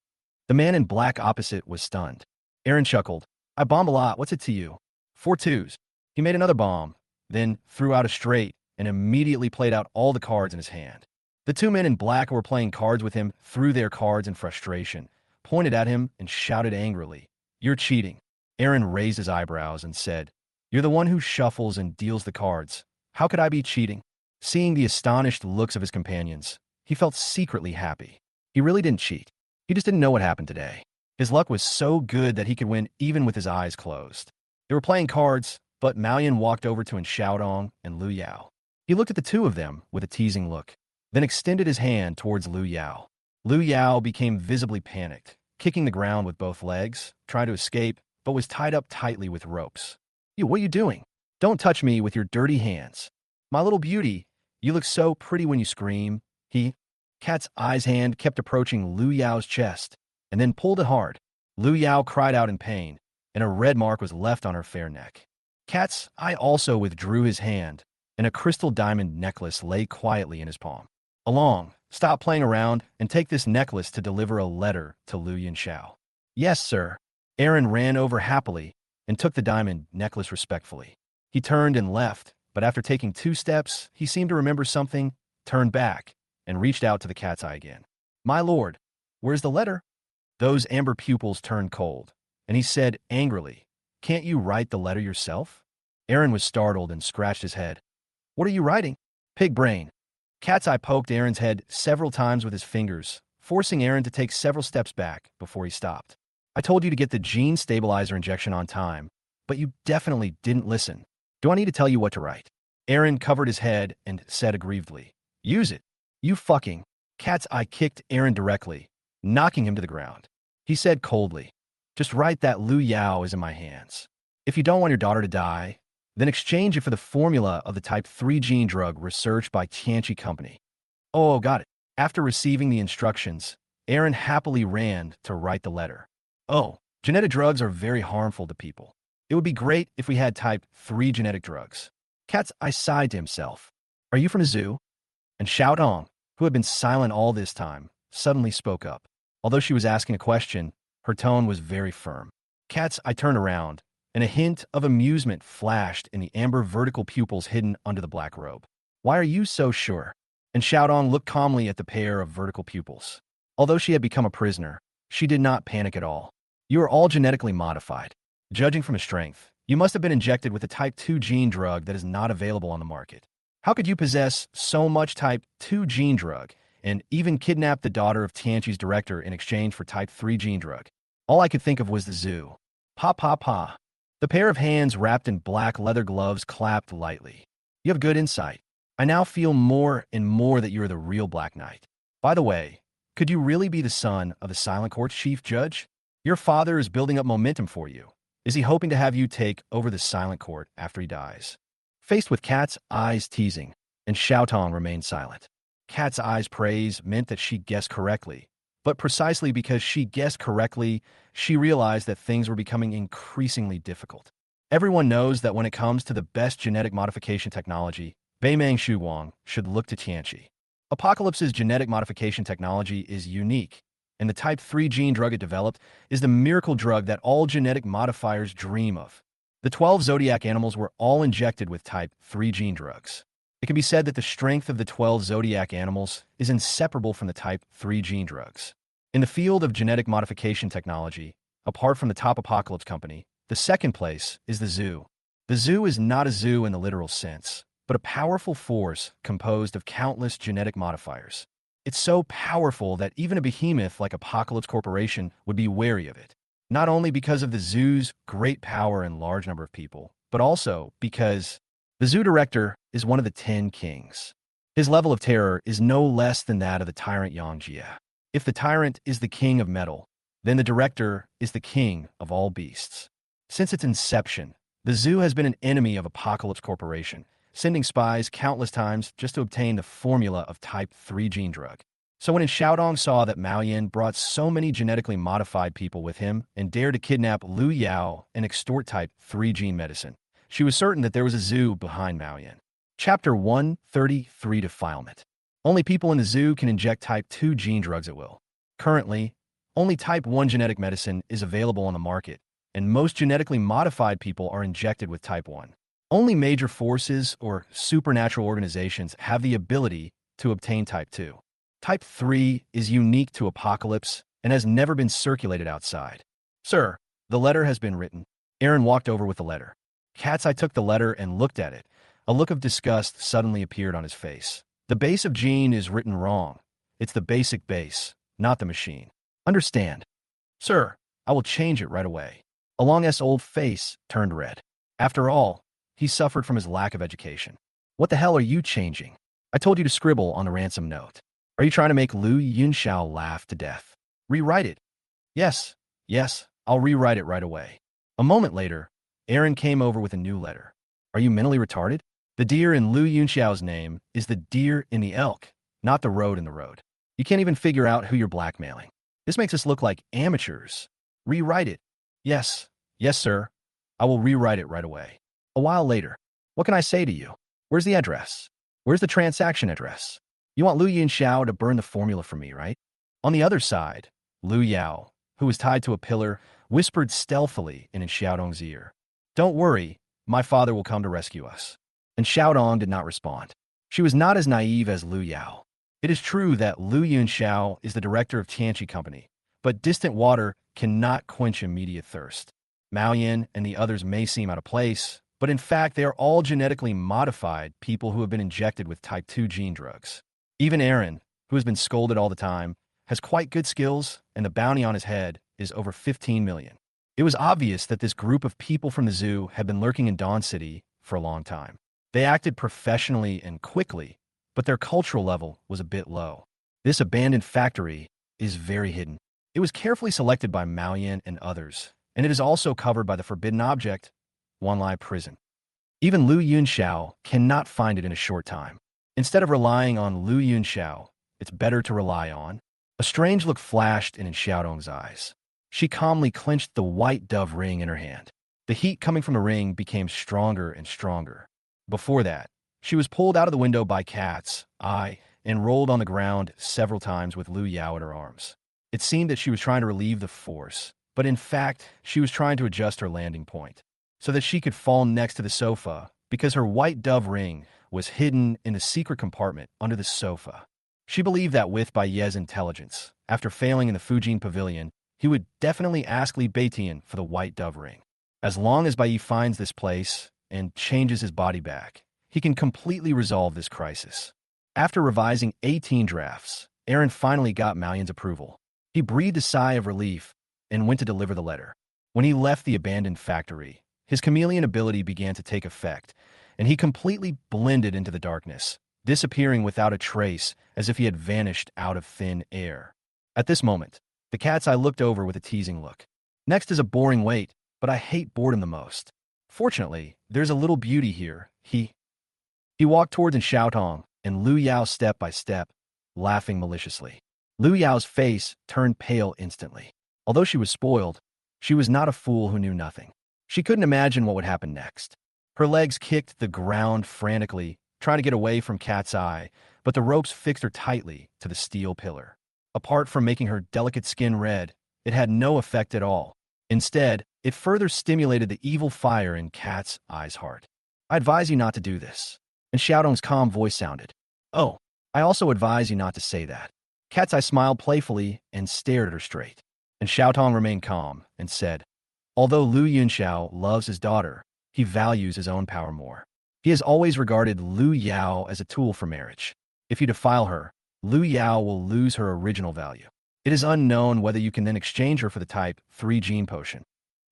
The man in black opposite was stunned. Aaron chuckled. I bomb a lot, what's it to you? 4 2s. He made another bomb, then threw out a straight, and immediately played out all the cards in his hand. The two men in black who were playing cards with him threw their cards in frustration, pointed at him, and shouted angrily, You're cheating. Aaron raised his eyebrows and said, You're the one who shuffles and deals the cards. How could I be cheating? Seeing the astonished looks of his companions, he felt secretly happy. He really didn't cheat. He just didn't know what happened today. His luck was so good that he could win even with his eyes closed. They were playing cards, but Maoyan walked over to Xiaodong and Lu Yao. He looked at the two of them with a teasing look, then extended his hand towards Lu Yao. Lu Yao became visibly panicked, kicking the ground with both legs, trying to escape, but was tied up tightly with ropes. What are you doing? Don't touch me with your dirty hands. My little beauty, you look so pretty when you scream. Cat's eye's hand kept approaching Lu Yao's chest, and then pulled it hard. Lu Yao cried out in pain, and a red mark was left on her fair neck. Cat's eye also withdrew his hand, and a crystal diamond necklace lay quietly in his palm. Along, stop playing around, and take this necklace to deliver a letter to Lu Yinshao. Yes, sir. Aaron ran over happily and took the diamond necklace respectfully. He turned and left, but after taking 2 steps, he seemed to remember something, turned back, and reached out to the cat's eye again. My lord, where's the letter? Those amber pupils turned cold, and he said angrily, Can't you write the letter yourself? Aaron was startled and scratched his head. What are you writing? Pig brain. Cat's eye poked Aaron's head several times with his fingers, forcing Aaron to take several steps back before he stopped. I told you to get the gene stabilizer injection on time, but you definitely didn't listen. Do I need to tell you what to write? Aaron covered his head and said aggrievedly, Use it. You fucking. Cat's eye kicked Aaron directly, knocking him to the ground. He said coldly, Just write that Lu Yao is in my hands. If you don't want your daughter to die, then exchange it for the formula of the type 3 gene drug researched by Tianqi Company. Oh, got it. After receiving the instructions, Aaron happily ran to write the letter. Oh, genetic drugs are very harmful to people. It would be great if we had type 3 genetic drugs. Cat's eye sighed to himself. Are you from a zoo? And Xiaodong, who had been silent all this time, suddenly spoke up. Although she was asking a question, her tone was very firm. Cat's eye turned around, and a hint of amusement flashed in the amber vertical pupils hidden under the black robe. Why are you so sure? And Xiaodong looked calmly at the pair of vertical pupils. Although she had become a prisoner, she did not panic at all. You are all genetically modified. Judging from his strength, you must have been injected with a type 2 gene drug that is not available on the market. How could you possess so much type 2 gene drug and even kidnap the daughter of Tianqi's director in exchange for type 3 gene drug? All I could think of was the zoo. Pa pa pa. The pair of hands wrapped in black leather gloves clapped lightly. You have good insight. I now feel more and more that you are the real Black Knight. By the way, could you really be the son of the Silent Court's chief judge? Your father is building up momentum for you. Is he hoping to have you take over the Silent Court after he dies? Faced with Kat's eyes teasing, and Xiaotong remained silent. Kat's eyes praise meant that she guessed correctly, but precisely because she guessed correctly, she realized that things were becoming increasingly difficult. Everyone knows that when it comes to the best genetic modification technology, Beimang Shuwang should look to Tianqi. Apocalypse's genetic modification technology is unique, and the Type 3 gene drug it developed is the miracle drug that all genetic modifiers dream of. The 12 zodiac animals were all injected with Type 3 gene drugs. It can be said that the strength of the 12 zodiac animals is inseparable from the Type 3 gene drugs. In the field of genetic modification technology, apart from the top apocalypse company, the second place is the zoo. The zoo is not a zoo in the literal sense, but a powerful force composed of countless genetic modifiers. It's so powerful that even a behemoth like Apocalypse Corporation would be wary of it, not only because of the zoo's great power and large number of people, but also because the zoo director is one of the 10 kings. His level of terror is no less than that of the tyrant Yang Jie. If the tyrant is the king of metal, then the director is the king of all beasts. Since its inception, the zoo has been an enemy of Apocalypse Corporation, sending spies countless times just to obtain the formula of Type 3 gene drug. So when Xiaodong saw that Mao Yan brought so many genetically modified people with him and dared to kidnap Lu Yao and extort Type 3 gene medicine, she was certain that there was a zoo behind Mao Yan. Chapter 133 Defilement. Only people in the zoo can inject Type 2 gene drugs at will. Currently, only Type 1 genetic medicine is available on the market, and most genetically modified people are injected with Type 1. Only major forces or supernatural organizations have the ability to obtain Type 2. Type 3 is unique to Apocalypse and has never been circulated outside. Sir, the letter has been written. Aaron walked over with the letter. Cat's Eye took the letter and looked at it. A look of disgust suddenly appeared on his face. The base of gene is written wrong. It's the basic base, not the machine. Understand? Sir, I will change it right away. Along's old face turned red. After all, he suffered from his lack of education. What the hell are you changing? I told you to scribble on the ransom note. Are you trying to make Lu Yunxiao laugh to death? Rewrite it. Yes, I'll rewrite it right away. A moment later, Aaron came over with a new letter. Are you mentally retarded? The deer in Lu Yunxiao's name is the deer in the elk, not the road in the road. You can't even figure out who you're blackmailing. This makes us look like amateurs. Rewrite it. Yes, sir. I will rewrite it right away. A while later, what can I say to you? Where's the address? Where's the transaction address? You want Lu Yunxiao to burn the formula for me, right? On the other side, Lu Yao, who was tied to a pillar, whispered stealthily in Xiaodong's ear. Don't worry, my father will come to rescue us. And Xiaodong did not respond. She was not as naive as Lu Yao. It is true that Lu Yunxiao is the director of Tianqi Company, but distant water cannot quench immediate thirst. Mao Yan and the others may seem out of place, but in fact they are all genetically modified people who have been injected with Type 2 gene drugs. Even Aaron, who has been scolded all the time, has quite good skills, and the bounty on his head is over 15 million. It was obvious that this group of people from the zoo had been lurking in Dawn City for a long time. They acted professionally and quickly, but their cultural level was a bit low. This abandoned factory is very hidden. It was carefully selected by Mao Yan and others, and it is also covered by the forbidden object, Wanlai Prison. Even Lu Yunxiao cannot find it in a short time. Instead of relying on Lu Yunxiao, it's better to rely on. A strange look flashed in Xiaodong's eyes. She calmly clenched the white dove ring in her hand. The heat coming from the ring became stronger and stronger. Before that, she was pulled out of the window by Cat's Eye and rolled on the ground several times with Lu Yao at her arms. It seemed that she was trying to relieve the force, but in fact, she was trying to adjust her landing point so that she could fall next to the sofa because her white dove ring was hidden in the secret compartment under the sofa. She believed that with Bai Ye's intelligence, after failing in the Fujin Pavilion, he would definitely ask Li Beitian for the white dove ring. As long as Bai Yi finds this place and changes his body back, he can completely resolve this crisis. After revising 18 drafts, Aaron finally got Mao Yan's approval. He breathed a sigh of relief and went to deliver the letter. When he left the abandoned factory, his chameleon ability began to take effect, and he completely blended into the darkness, disappearing without a trace as if he had vanished out of thin air. At this moment, the cat's eye looked over with a teasing look. Next is a boring wait, but I hate boredom the most. Fortunately, there's a little beauty here. He walked towards Xiaotong and Lu Yao step by step, laughing maliciously. Lu Yao's face turned pale instantly. Although she was spoiled, she was not a fool who knew nothing. She couldn't imagine what would happen next. Her legs kicked the ground frantically, trying to get away from Cat's eye, but the ropes fixed her tightly to the steel pillar. Apart from making her delicate skin red, it had no effect at all. Instead, it further stimulated the evil fire in Cat's eye's heart. I advise you not to do this. And Xiaodong's calm voice sounded. Oh, I also advise you not to say that. Cat's eye smiled playfully and stared at her straight. And Xiaotong remained calm and said, although Lu Yunxiao loves his daughter, he values his own power more. He has always regarded Lu Yao as a tool for marriage. If you defile her, Lu Yao will lose her original value. It is unknown whether you can then exchange her for the type 3 gene potion.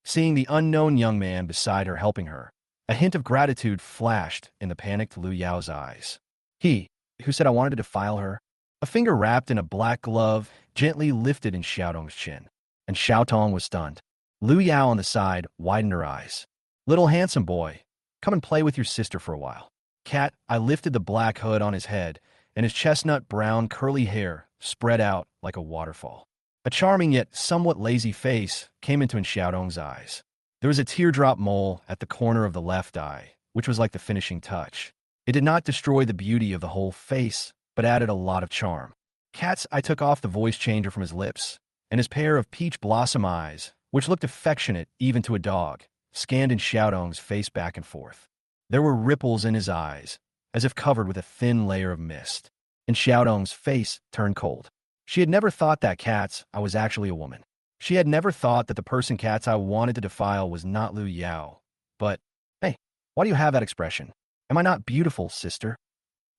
Seeing the unknown young man beside her helping her, a hint of gratitude flashed in the panicked Lu Yao's eyes. He, who said I wanted to defile her, a finger wrapped in a black glove, gently lifted in Xiaodong's chin, and Xiaotong was stunned. Lu Yao on the side widened her eyes. Little handsome boy, come and play with your sister for a while. Cat, I lifted the black hood on his head, and his chestnut brown curly hair spread out like a waterfall. A charming yet somewhat lazy face came into Xiaodong's eyes. There was a teardrop mole at the corner of the left eye, which was like the finishing touch. It did not destroy the beauty of the whole face, but added a lot of charm. Cat's eye took off the voice changer from his lips, and his pair of peach blossom eyes, which looked affectionate even to a dog, scanned in Xiaodong's face back and forth. There were ripples in his eyes, as if covered with a thin layer of mist, and Xiaodong's face turned cold. She had never thought that Cat's eye was actually a woman. She had never thought that the person Cat's eye wanted to defile was not Lu Yao. But, hey, why do you have that expression? Am I not beautiful, sister?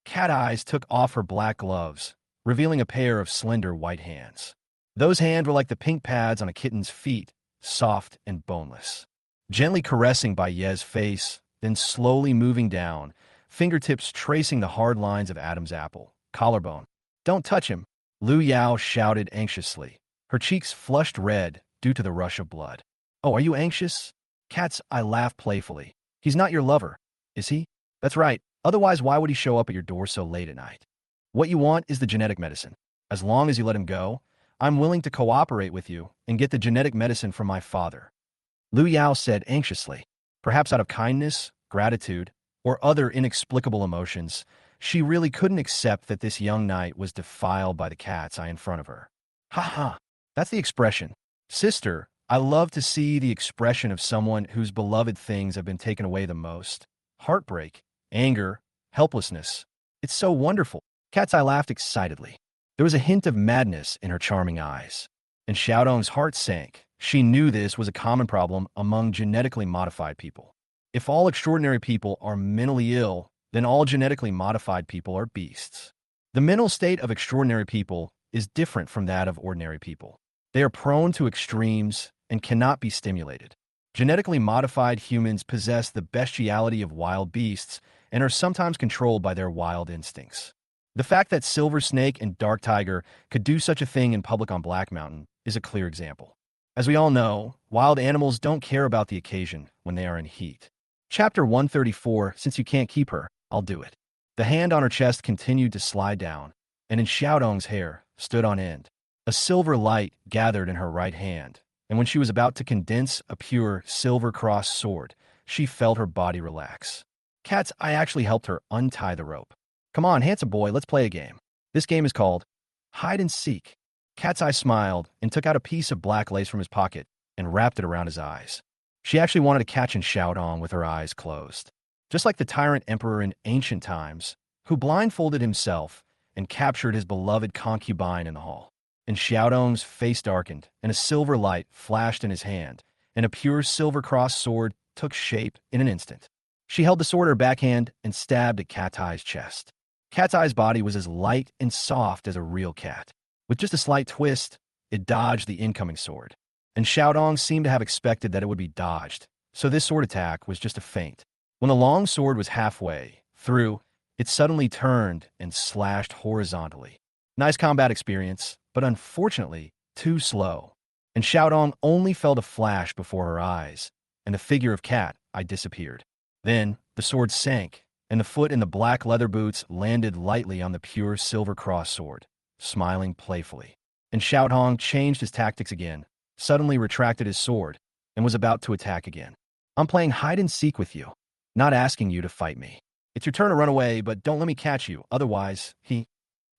Cat eyes took off her black gloves, revealing a pair of slender white hands. Those hands were like the pink pads on a kitten's feet, soft and boneless. Gently caressing by Ye's face, then slowly moving down, fingertips tracing the hard lines of Adam's apple, collarbone. Don't touch him, Lu Yao shouted anxiously. Her cheeks flushed red due to the rush of blood. Oh, are you anxious? Cat's eye laughed playfully. He's not your lover, is he? That's right. Otherwise, why would he show up at your door so late at night? What you want is the genetic medicine. As long as you let him go, I'm willing to cooperate with you and get the genetic medicine from my father. Lu Yao said anxiously. Perhaps out of kindness, gratitude, or other inexplicable emotions, she really couldn't accept that this young knight was defiled by the Cat's eye in front of her. Ha ha! That's the expression. Sister, I love to see the expression of someone whose beloved things have been taken away the most. Heartbreak, anger, helplessness. It's so wonderful. Cat's eye laughed excitedly. There was a hint of madness in her charming eyes. And Xiaodong's heart sank. She knew this was a common problem among genetically modified people. If all extraordinary people are mentally ill, then all genetically modified people are beasts. The mental state of extraordinary people is different from that of ordinary people. They are prone to extremes and cannot be stimulated. Genetically modified humans possess the bestiality of wild beasts and are sometimes controlled by their wild instincts. The fact that Silver Snake and Dark Tiger could do such a thing in public on Black Mountain is a clear example. As we all know, wild animals don't care about the occasion when they are in heat. Chapter 134, Since you can't keep her, I'll do it. The hand on her chest continued to slide down, and in Xiaodong's hair stood on end. A silver light gathered in her right hand, and when she was about to condense a pure silver cross sword, she felt her body relax. Cat's eye actually helped her untie the rope. Come on, handsome boy, let's play a game. This game is called Hide and Seek. Cat's eye smiled and took out a piece of black lace from his pocket and wrapped it around his eyes. She actually wanted to catch and Xiaodong with her eyes closed. Just like the tyrant emperor in ancient times, who blindfolded himself and captured his beloved concubine in the hall. And Xiaodong's face darkened, and a silver light flashed in his hand, and a pure silver cross sword took shape in an instant. She held the sword in her backhand and stabbed at Cat's Eye's chest. Cat's Eye's body was as light and soft as a real cat. With just a slight twist, it dodged the incoming sword. and Xiaodong seemed to have expected that it would be dodged, so this sword attack was just a feint. When the long sword was halfway through, it suddenly turned and slashed horizontally. Nice combat experience, but unfortunately, too slow. And Xiaodong only felt a flash before her eyes, and the figure of Cat Eye disappeared. Then, the sword sank, and the foot in the black leather boots landed lightly on the pure silver cross sword, smiling playfully. And Xiaodong changed his tactics again, suddenly retracted his sword, and was about to attack again. I'm playing hide-and-seek with you, not asking you to fight me. It's your turn to run away, but don't let me catch you, otherwise,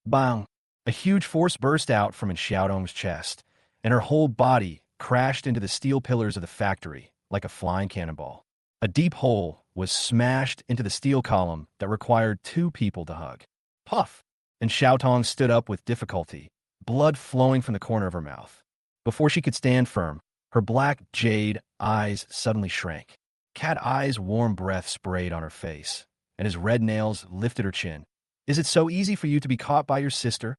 Bang! A huge force burst out from in Xiaodong's chest, and her whole body crashed into the steel pillars of the factory like a flying cannonball. A deep hole was smashed into the steel column that required two people to hug. Puff! And Xiaodong stood up with difficulty, blood flowing from the corner of her mouth. Before she could stand firm, her black jade eyes suddenly shrank. Cat Eye's warm breath sprayed on her face, and his red nails lifted her chin. Is it so easy for you to be caught by your sister?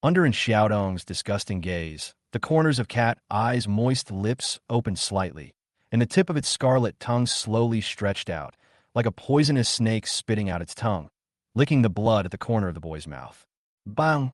Under in Xiaodong's disgusting gaze, the corners of Cat Eye's moist lips opened slightly, and the tip of its scarlet tongue slowly stretched out, like a poisonous snake spitting out its tongue, licking the blood at the corner of the boy's mouth. Bang!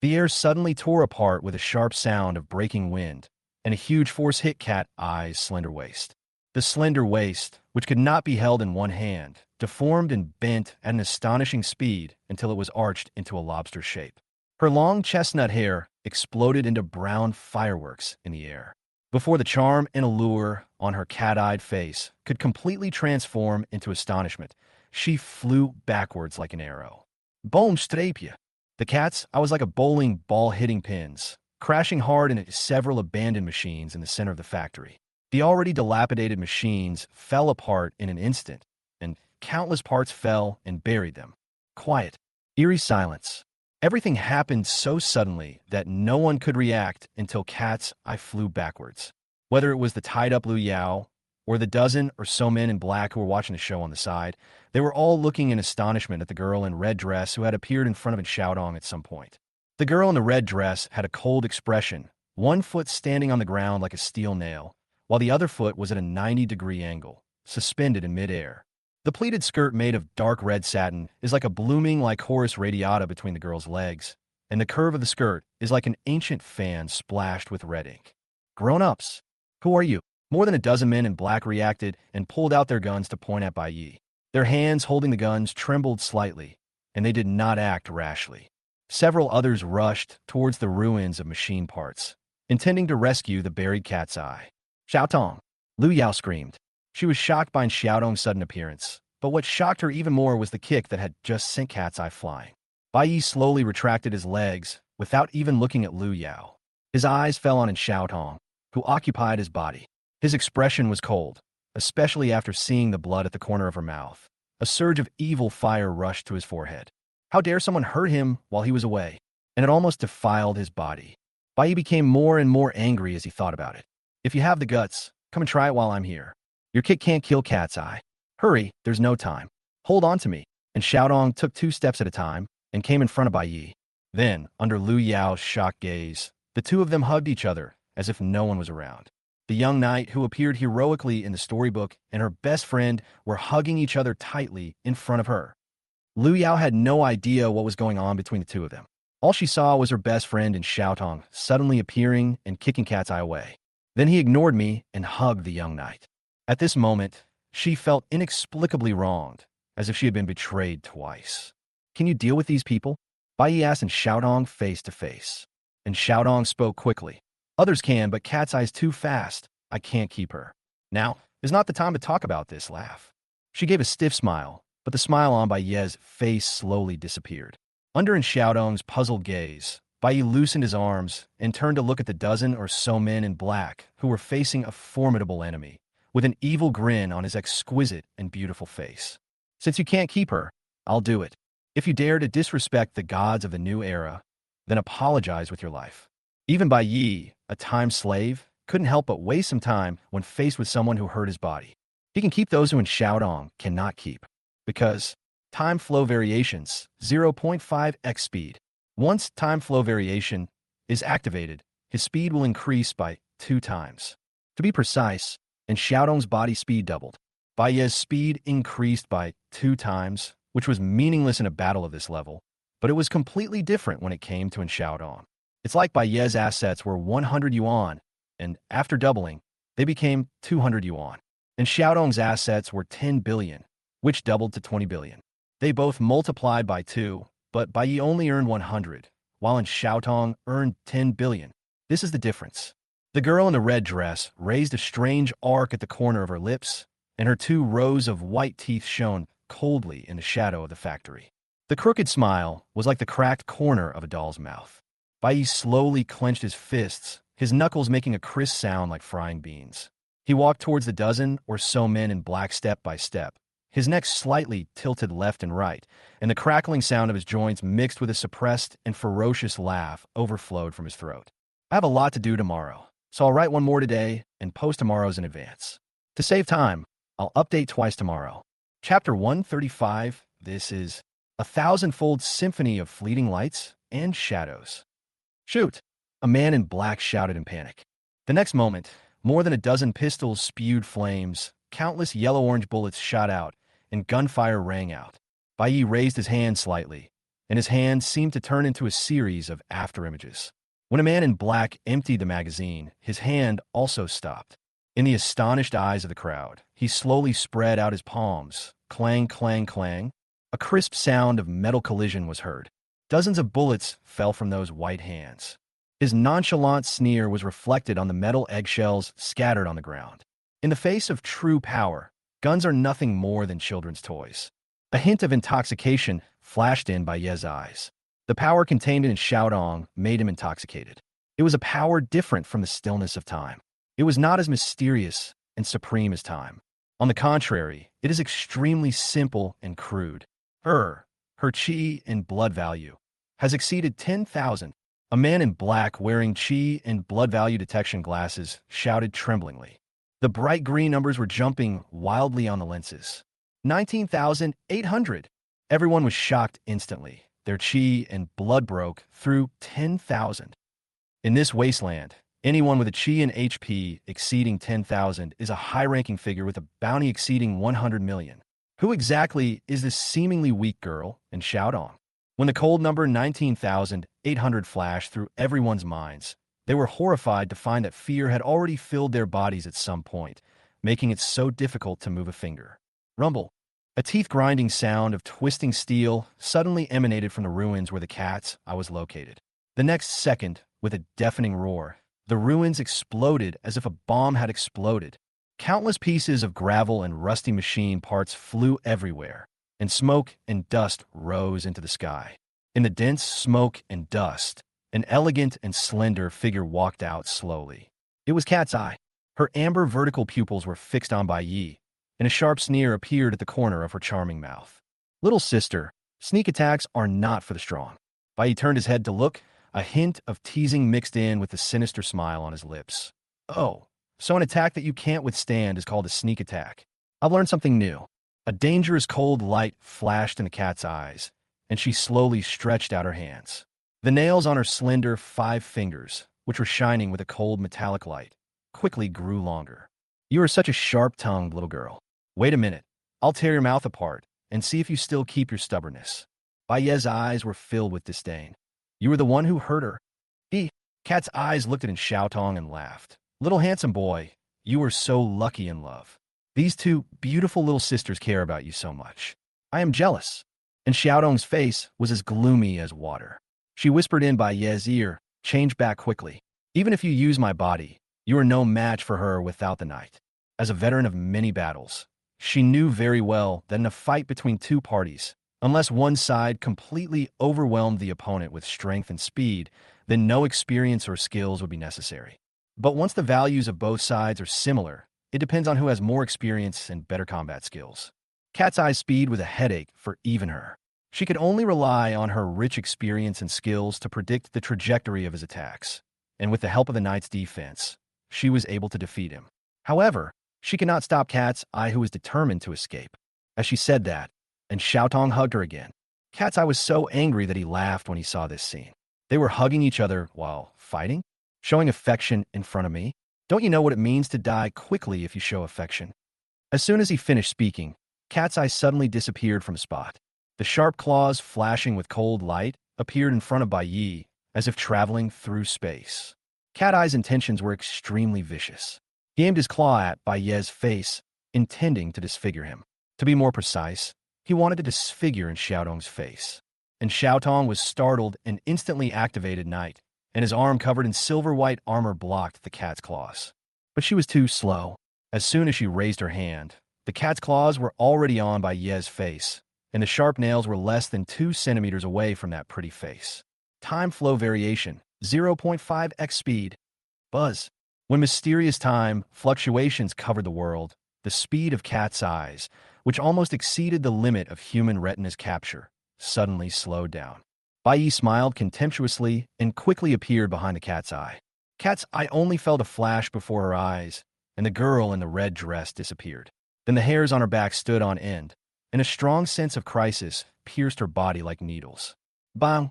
The air suddenly tore apart with a sharp sound of breaking wind, and a huge force hit Cat Eye's slender waist. The slender waist, which could not be held in one hand, deformed and bent at an astonishing speed until it was arched into a lobster shape. Her long chestnut hair exploded into brown fireworks in the air, before the charm and allure on her cat-eyed face could completely transform into astonishment. She flew backwards like an arrow. Boom, strapia! The cat's eye was like a bowling ball hitting pins, crashing hard into several abandoned machines in the center of the factory. The already dilapidated machines fell apart in an instant, and countless parts fell and buried them. Quiet, eerie silence. Everything happened so suddenly that no one could react until Cat's Eye flew backwards. Whether it was the tied-up Liu Yao, or the dozen or so men in black who were watching the show on the side, they were all looking in astonishment at the girl in red dress who had appeared in front of Xiaodong at some point. The girl in the red dress had a cold expression, one foot standing on the ground like a steel nail, while the other foot was at a 90-degree angle, suspended in midair. The pleated skirt made of dark red satin is like a blooming Lycoris radiata between the girl's legs, and the curve of the skirt is like an ancient fan splashed with red ink. Grown-ups, who are you? More than a dozen men in black reacted and pulled out their guns to point at Bai Yi. Their hands holding the guns trembled slightly, and they did not act rashly. Several others rushed towards the ruins of machine parts, intending to rescue the buried Cat's Eye. Xiaotong! Liu Yao screamed. She was shocked by Xiaodong's sudden appearance, but what shocked her even more was the kick that had just sent Cat's Eye flying. Bai Yi slowly retracted his legs without even looking at Liu Yao. His eyes fell on Xiaotong, who occupied his body. His expression was cold, especially after seeing the blood at the corner of her mouth. A surge of evil fire rushed to his forehead. How dare someone hurt him while he was away? And it almost defiled his body. Bai Yi became more and more angry as he thought about it. If you have the guts, come and try it while I'm here. Your kick can't kill Cat's Eye. Hurry, there's no time. Hold on to me. And Xiaodong took 2 steps at a time and came in front of Bai Yi. Then, under Liu Yao's shocked gaze, the two of them hugged each other as if no one was around. The young knight who appeared heroically in the storybook and her best friend were hugging each other tightly in front of her. Liu Yao had no idea what was going on between the two of them. All she saw was her best friend and Xiaotong suddenly appearing and kicking Cat's Eye away. Then he ignored me and hugged the young knight. At this moment, she felt inexplicably wronged, as if she had been betrayed twice. Can you deal with these people? Bai Yi asked Xiaodong face to face. And Xiaodong spoke quickly. Others can, but Cat's Eye's too fast. I can't keep her. Now is not the time to talk about this, laugh. She gave a stiff smile, but the smile on Bai Yi's face slowly disappeared. Under in Xiaodong's puzzled gaze, Bai Yi loosened his arms and turned to look at the dozen or so men in black who were facing a formidable enemy, with an evil grin on his exquisite and beautiful face. Since you can't keep her, I'll do it. If you dare to disrespect the gods of the new era, then apologize with your life. Even Bai Yi, a time slave, couldn't help but waste some time when faced with someone who hurt his body. He can keep those who in Xiaodong cannot keep, because time flow variations, 0.5x speed. Once time flow variation is activated, his speed will increase by 2 times. to be precise, and Xiaodong's body speed doubled. Bai Ye's speed increased by 2 times, which was meaningless in a battle of this level, but it was completely different when it came to Xiaodong. It's like Bai Ye's assets were 100 yuan, and after doubling, they became 200 yuan. And Xiaodong's assets were 10 billion, which doubled to 20 billion. They both multiplied by 2, but Bai Yi only earned 100, while Xiaodong earned 10 billion. This is the difference. The girl in the red dress raised a strange arc at the corner of her lips, and her 2 rows of white teeth shone coldly in the shadow of the factory. The crooked smile was like the cracked corner of a doll's mouth. Bai Yi slowly clenched his fists, his knuckles making a crisp sound like frying beans. He walked towards the dozen or so men in black step by step, his neck slightly tilted left and right, and the crackling sound of his joints mixed with a suppressed and ferocious laugh overflowed from his throat. I have a lot to do tomorrow, so I'll write one more today and post tomorrow's in advance. To save time, I'll update twice tomorrow. Chapter 135, this is a thousandfold symphony of fleeting lights and shadows. Shoot! A man in black shouted in panic. The next moment, more than a dozen pistols spewed flames, countless yellow-orange bullets shot out, and gunfire rang out. Bai Yi raised his hand slightly, and his hand seemed to turn into a series of afterimages. When a man in black emptied the magazine, his hand also stopped. In the astonished eyes of the crowd, he slowly spread out his palms. Clang, clang, clang. A crisp sound of metal collision was heard. Dozens of bullets fell from those white hands. His nonchalant sneer was reflected on the metal eggshells scattered on the ground. In the face of true power, guns are nothing more than children's toys. A hint of intoxication flashed in Bai Ye's eyes. The power contained in Xiaodong made him intoxicated. It was a power different from the stillness of time. It was not as mysterious and supreme as time. On the contrary, it is extremely simple and crude. Her qi and blood value has exceeded 10,000. A man in black wearing qi and blood value detection glasses shouted tremblingly. The bright green numbers were jumping wildly on the lenses. 19,800. Everyone was shocked instantly. Their qi and blood broke through 10,000. In this wasteland, anyone with a qi and HP exceeding 10,000 is a high-ranking figure with a bounty exceeding 100 million. Who exactly is this seemingly weak girl in Xiaodong? When the cold number 19,800 flashed through everyone's minds, they were horrified to find that fear had already filled their bodies at some point, making it so difficult to move a finger. Rumble. A teeth-grinding sound of twisting steel suddenly emanated from the ruins where the cat's eye was located. The next second, with a deafening roar, the ruins exploded as if a bomb had exploded. Countless pieces of gravel and rusty machine parts flew everywhere, and smoke and dust rose into the sky. In the dense smoke and dust, an elegant and slender figure walked out slowly. It was Cat's Eye. Her amber vertical pupils were fixed on Bai Yi, and a sharp sneer appeared at the corner of her charming mouth. Little sister, sneak attacks are not for the strong. Bai Yi turned his head to look, a hint of teasing mixed in with the sinister smile on his lips. Oh, so an attack that you can't withstand is called a sneak attack. I've learned something new. A dangerous cold light flashed in the cat's eyes, and she slowly stretched out her hands. The nails on her slender 5 fingers, which were shining with a cold metallic light, quickly grew longer. You are such a sharp-tongued little girl. Wait a minute. I'll tear your mouth apart and see if you still keep your stubbornness. Bai Ye's eyes were filled with disdain. You were the one who hurt her. Cat's eyes looked at Xiaotong and laughed. Little handsome boy, you were so lucky in love. These 2 beautiful little sisters care about you so much. I am jealous. And Xiaodong's face was as gloomy as water. She whispered in Bai Ye's ear, change back quickly. Even if you use my body, you are no match for her without the night. As a veteran of many battles, she knew very well that in a fight between 2 parties, unless one side completely overwhelmed the opponent with strength and speed, then no experience or skills would be necessary. But once the values of both sides are similar, it depends on who has more experience and better combat skills. Cat's Eye's speed was a headache for even her. She could only rely on her rich experience and skills to predict the trajectory of his attacks, and with the help of the knight's defense, she was able to defeat him. However, she could not stop Cat's Eye, who was determined to escape. As she said that, and Xiaotong hugged her again. Cat's Eye was so angry that he laughed when he saw this scene. They were hugging each other while fighting, showing affection in front of me. Don't you know what it means to die quickly if you show affection? As soon as he finished speaking, Cat's Eye suddenly disappeared from spot. The sharp claws, flashing with cold light, appeared in front of Bai Yi, as if traveling through space. Cat Eye's intentions were extremely vicious. He aimed his claw at Bai Ye's face, intending to disfigure him. To be more precise, he wanted to disfigure in Xiaotong's face. And Xiaotong was startled and instantly activated Night, and his arm covered in silver-white armor blocked the cat's claws. But she was too slow. As soon as she raised her hand, the cat's claws were already on Bai Ye's face, and the sharp nails were less than 2 centimeters away from that pretty face. Time flow variation, 0.5x speed. Buzz. When mysterious time fluctuations covered the world, the speed of Cat's Eyes, which almost exceeded the limit of human retina's capture, suddenly slowed down. Bai Yi smiled contemptuously and quickly appeared behind the Cat's Eye. Cat's Eye only felt a flash before her eyes, and the girl in the red dress disappeared. Then the hairs on her back stood on end, and a strong sense of crisis pierced her body like needles. Bang!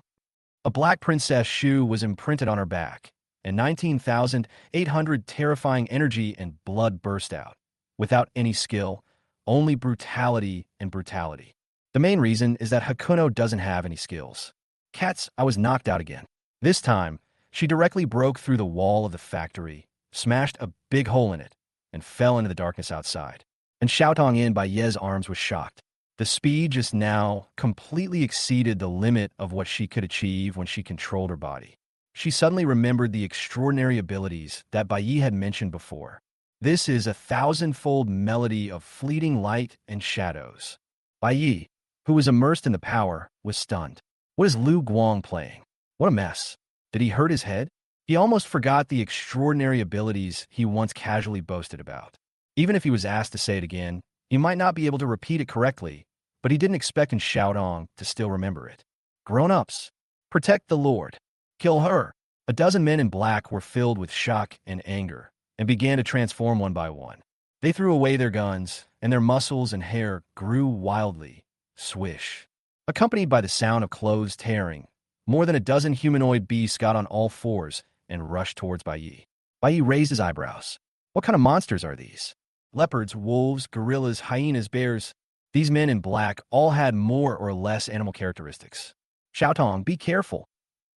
A black princess shoe was imprinted on her back, and 19,800 terrifying energy and blood burst out. Without any skill, only brutality and brutality. The main reason is that Hakuno doesn't have any skills. Cat's Eye was knocked out again. This time, she directly broke through the wall of the factory, smashed a big hole in it, and fell into the darkness outside. And Xiaotong in Bai Ye's arms was shocked. The speed just now completely exceeded the limit of what she could achieve when she controlled her body. She suddenly remembered the extraordinary abilities that Bai Yi had mentioned before. This is a 1,000-fold melody of fleeting light and shadows. Bai Yi, who was immersed in the power, was stunned. What is Lu Guang playing? What a mess. Did he hurt his head? He almost forgot the extraordinary abilities he once casually boasted about. Even if he was asked to say it again, he might not be able to repeat it correctly, but he didn't expect Xiaotong to still remember it. Grown-ups, protect the Lord. Kill her. A dozen men in black were filled with shock and anger, and began to transform one by one. They threw away their guns, and their muscles and hair grew wildly. Swish. Accompanied by the sound of clothes tearing, more than a dozen humanoid beasts got on all fours and rushed towards Bai Yi. Bai Yi raised his eyebrows. What kind of monsters are these? Leopards, wolves, gorillas, hyenas, bears. These men in black all had more or less animal characteristics. Xiaotong, be careful.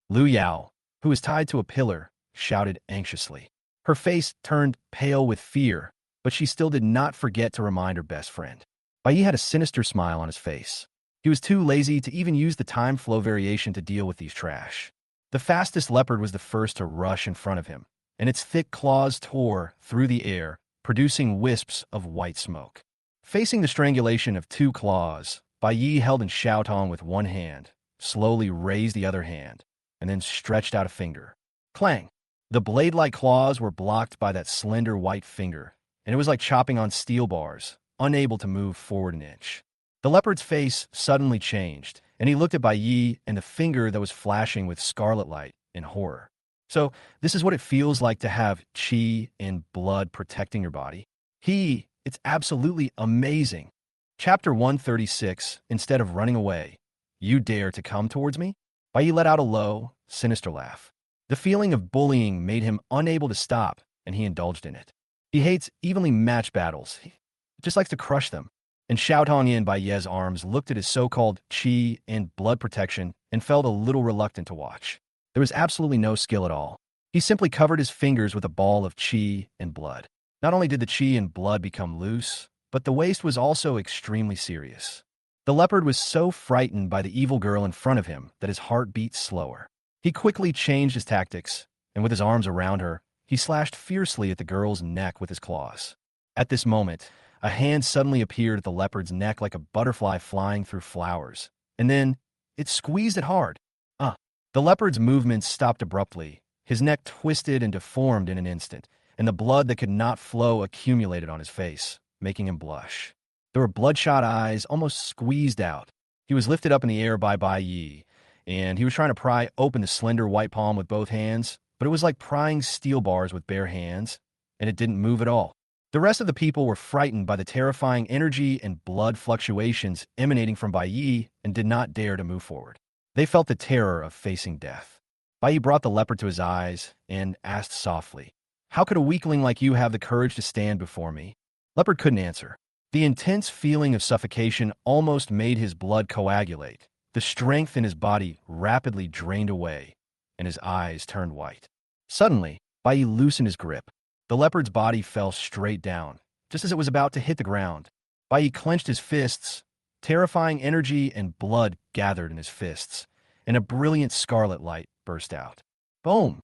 Lu Yao, who was tied to a pillar, shouted anxiously. Her face turned pale with fear, but she still did not forget to remind her best friend. Bai Yi had a sinister smile on his face. He was too lazy to even use the time flow variation to deal with these trash. The fastest leopard was the first to rush in front of him, and its thick claws tore through the air, producing wisps of white smoke. Facing the strangulation of 2 claws, Bai Yi held in Xiaotong with one hand, slowly raised the other hand, and then stretched out a finger. Clang! The blade-like claws were blocked by that slender white finger, and it was like chopping on steel bars, unable to move forward an inch. The leopard's face suddenly changed, and he looked at Bai Yi and the finger that was flashing with scarlet light in horror. So, this is what it feels like to have qi and blood protecting your body. It's absolutely amazing. Chapter 136, instead of running away, you dare to come towards me? Bai Yi let out a low, sinister laugh. The feeling of bullying made him unable to stop, and he indulged in it. He hates evenly matched battles. He just likes to crush them. And Xiaotong in Bai Ye's arms looked at his so-called qi and blood protection and felt a little reluctant to watch. There was absolutely no skill at all. He simply covered his fingers with a ball of qi and blood. Not only did the qi and blood become loose, but the waste was also extremely serious. The leopard was so frightened by the evil girl in front of him that his heart beat slower. He quickly changed his tactics, and with his arms around her, he slashed fiercely at the girl's neck with his claws. At this moment, a hand suddenly appeared at the leopard's neck like a butterfly flying through flowers, and then it squeezed it hard. The leopard's movements stopped abruptly. His neck twisted and deformed in an instant, and the blood that could not flow accumulated on his face, making him blush. There were bloodshot eyes, almost squeezed out. He was lifted up in the air by Bai Yi, and he was trying to pry open the slender white palm with both hands, but it was like prying steel bars with bare hands, and it didn't move at all. The rest of the people were frightened by the terrifying energy and blood fluctuations emanating from Bai Yi and did not dare to move forward. They felt the terror of facing death. Bai Yi brought the leopard to his eyes and asked softly, How could a weakling like you have the courage to stand before me? Leopard couldn't answer. The intense feeling of suffocation almost made his blood coagulate. The strength in his body rapidly drained away, and his eyes turned white. Suddenly, Bai loosened his grip. The leopard's body fell straight down, just as it was about to hit the ground. Bai clenched his fists. Terrifying energy and blood gathered in his fists, and a brilliant scarlet light burst out. Boom!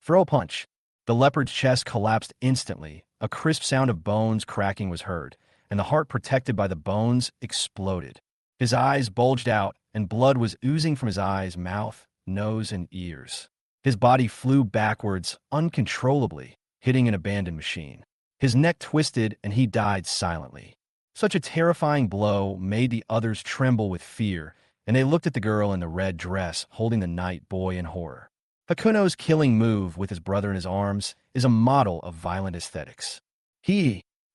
Throw a punch. The leopard's chest collapsed instantly. A crisp sound of bones cracking was heard, and the heart protected by the bones exploded. His eyes bulged out, and blood was oozing from his eyes, mouth, nose, and ears. His body flew backwards uncontrollably, hitting an abandoned machine. His neck twisted, and he died silently. Such a terrifying blow made the others tremble with fear, and they looked at the girl in the red dress holding the night boy in horror. Hakuno's killing move with his brother in his arms is a model of violent aesthetics.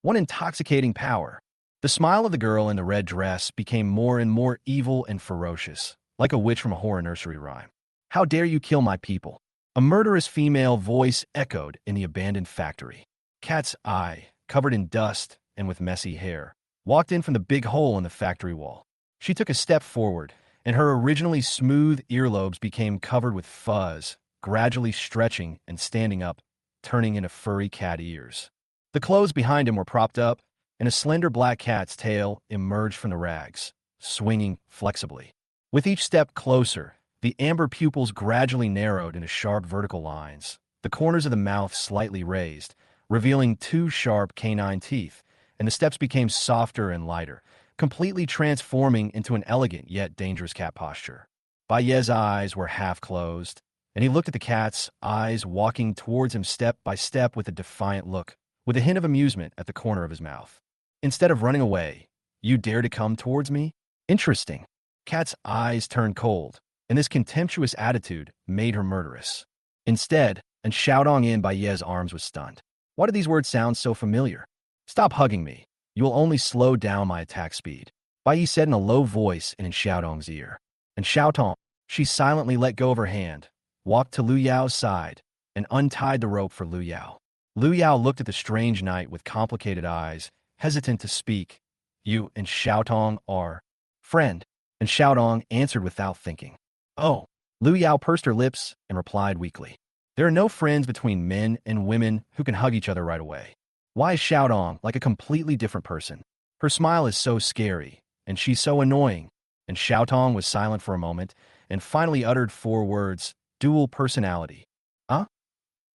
One intoxicating power. The smile of the girl in the red dress became more and more evil and ferocious, like a witch from a horror nursery rhyme. How dare you kill my people? A murderous female voice echoed in the abandoned factory. Cat's eye, covered in dust and with messy hair, walked in from the big hole in the factory wall. She took a step forward, and her originally smooth earlobes became covered with fuzz, gradually stretching and standing up, turning into furry cat ears. The clothes behind him were propped up, and a slender black cat's tail emerged from the rags, swinging flexibly. With each step closer, the amber pupils gradually narrowed into sharp vertical lines, the corners of the mouth slightly raised, revealing two sharp canine teeth, and the steps became softer and lighter, completely transforming into an elegant yet dangerous cat posture. Baye's eyes were half closed, and he looked at the cat's eyes walking towards him step by step with a defiant look, with a hint of amusement at the corner of his mouth. Instead of running away, you dare to come towards me? Interesting. Cat's eyes turned cold, and this contemptuous attitude made her murderous. Instead, and Xiaodong in Baye's arms was stunned. Why do these words sound so familiar? Stop hugging me. You will only slow down my attack speed. Bai said in a low voice and in Xiaodong's ear. And Xiaotong, she silently let go of her hand, walked to Lu Yao's side, and untied the rope for Lu Yao. Lu Yao looked at the strange knight with complicated eyes, hesitant to speak. You and Xiaotong are friend. And Xiaodong answered without thinking. Oh. Lu Yao pursed her lips and replied weakly. There are no friends between men and women who can hug each other right away. Why is Xiaodong like a completely different person? Her smile is so scary, and she's so annoying. And Xiaotong was silent for a moment, and finally uttered 4 words, dual personality. Huh?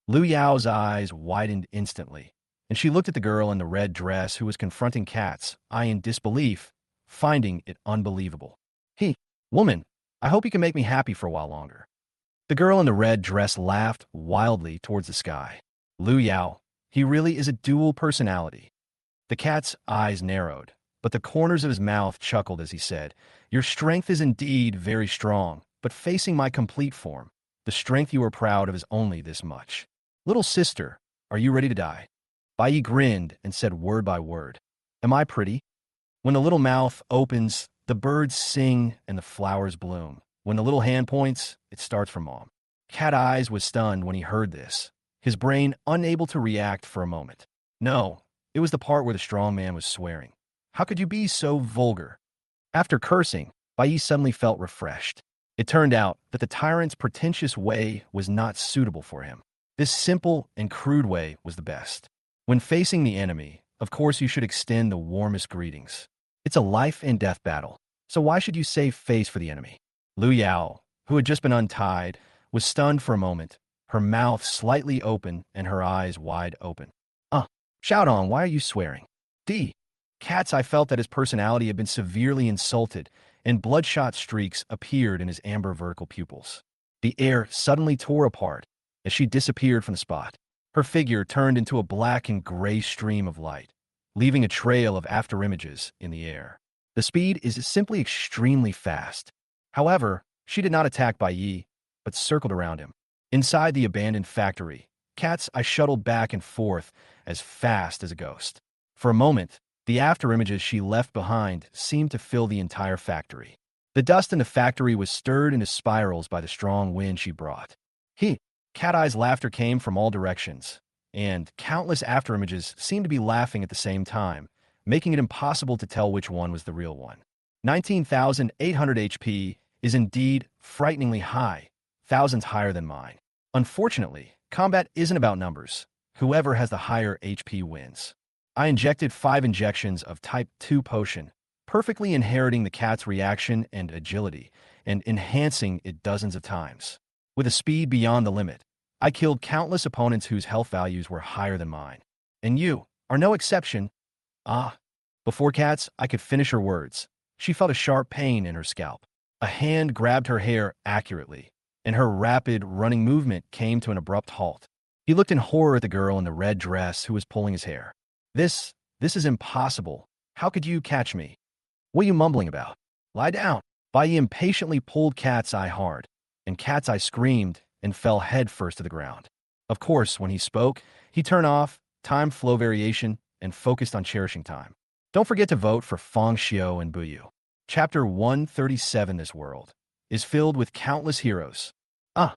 Lu Yao's eyes widened instantly, and she looked at the girl in the red dress who was confronting Cat's eye in disbelief, finding it unbelievable. Woman, I hope you can make me happy for a while longer. The girl in the red dress laughed wildly towards the sky. Lu Yao, he really is a dual personality. The cat's eyes narrowed, but the corners of his mouth chuckled as he said, Your strength is indeed very strong, but facing my complete form, the strength you are proud of is only this much. Little sister, are you ready to die? Bai grinned and said word by word, Am I pretty? When the little mouth opens, the birds sing and the flowers bloom. When the little hand points, it starts for mom. Cat Eyes was stunned when he heard this, his brain unable to react for a moment. No, it was the part where the strong man was swearing. How could you be so vulgar? After cursing, Bai suddenly felt refreshed. It turned out that the tyrant's pretentious way was not suitable for him. This simple and crude way was the best. When facing the enemy, of course you should extend the warmest greetings. It's a life and death battle, so why should you save face for the enemy? Lu Yao, who had just been untied, was stunned for a moment, her mouth slightly open and her eyes wide open. Xiaodong, why are you swearing? Cat's Eye felt that his personality had been severely insulted, and bloodshot streaks appeared in his amber vertical pupils. The air suddenly tore apart as she disappeared from the spot. Her figure turned into a black and gray stream of light, leaving a trail of afterimages in the air. The speed is simply extremely fast. However, she did not attack Bai Yi, but circled around him. Inside the abandoned factory, Cat's Eye shuttled back and forth as fast as a ghost. For a moment, the afterimages she left behind seemed to fill the entire factory. The dust in the factory was stirred into spirals by the strong wind she brought. Cat Eye's laughter came from all directions, and countless afterimages seemed to be laughing at the same time, making it impossible to tell which one was the real one. 19,800 HP is indeed frighteningly high, thousands higher than mine. Unfortunately, combat isn't about numbers. Whoever has the higher HP wins. I injected 5 injections of Type 2 potion, perfectly inheriting the cat's reaction and agility, and enhancing it dozens of times. With a speed beyond the limit, I killed countless opponents whose health values were higher than mine. And you are no exception. Ah. Before Cats, I could finish her words. She felt a sharp pain in her scalp. A hand grabbed her hair accurately, and her rapid, running movement came to an abrupt halt. He looked in horror at the girl in the red dress who was pulling his hair. This is impossible. How could you catch me? What are you mumbling about? Lie down. Bai impatiently pulled Cat's Eye hard, and Cat's Eye screamed and fell headfirst to the ground. Of course, when he spoke, he turned off time flow variation and focused on cherishing time. Don't forget to vote for Feng Xiao and Buyu. Chapter 137. This world is filled with countless heroes. Ah!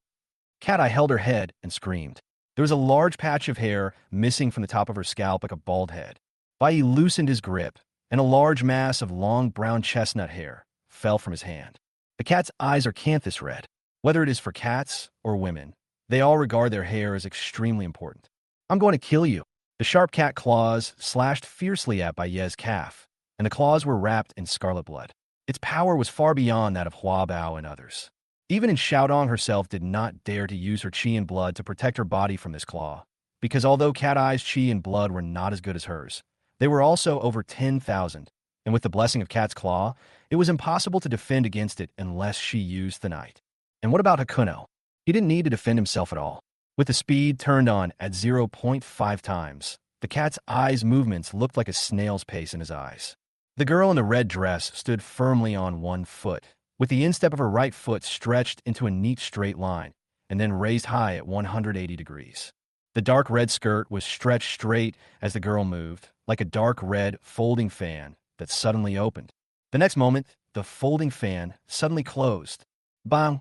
Cat Eye held her head and screamed. There was a large patch of hair missing from the top of her scalp like a bald head. Bai loosened his grip, and a large mass of long brown chestnut hair fell from his hand. The cat's eyes are canthus red. Whether it is for cats or women, they all regard their hair as extremely important. I'm going to kill you. The sharp cat claws slashed fiercely at Baiye's calf, and the claws were wrapped in scarlet blood. Its power was far beyond that of Hua Bao and others. Even in Xiaodong herself did not dare to use her qi and blood to protect her body from this claw, because although Cat Eye's qi and blood were not as good as hers, they were also over 10,000, and with the blessing of Cat's Claw, it was impossible to defend against it unless she used the Night. And what about Hakuno? He didn't need to defend himself at all. With the speed turned on at 0.5 times, the cat's eyes' movements looked like a snail's pace in his eyes. The girl in the red dress stood firmly on one foot, with the instep of her right foot stretched into a neat straight line, and then raised high at 180 degrees. The dark red skirt was stretched straight as the girl moved, like a dark red folding fan that suddenly opened. The next moment, the folding fan suddenly closed. Bang!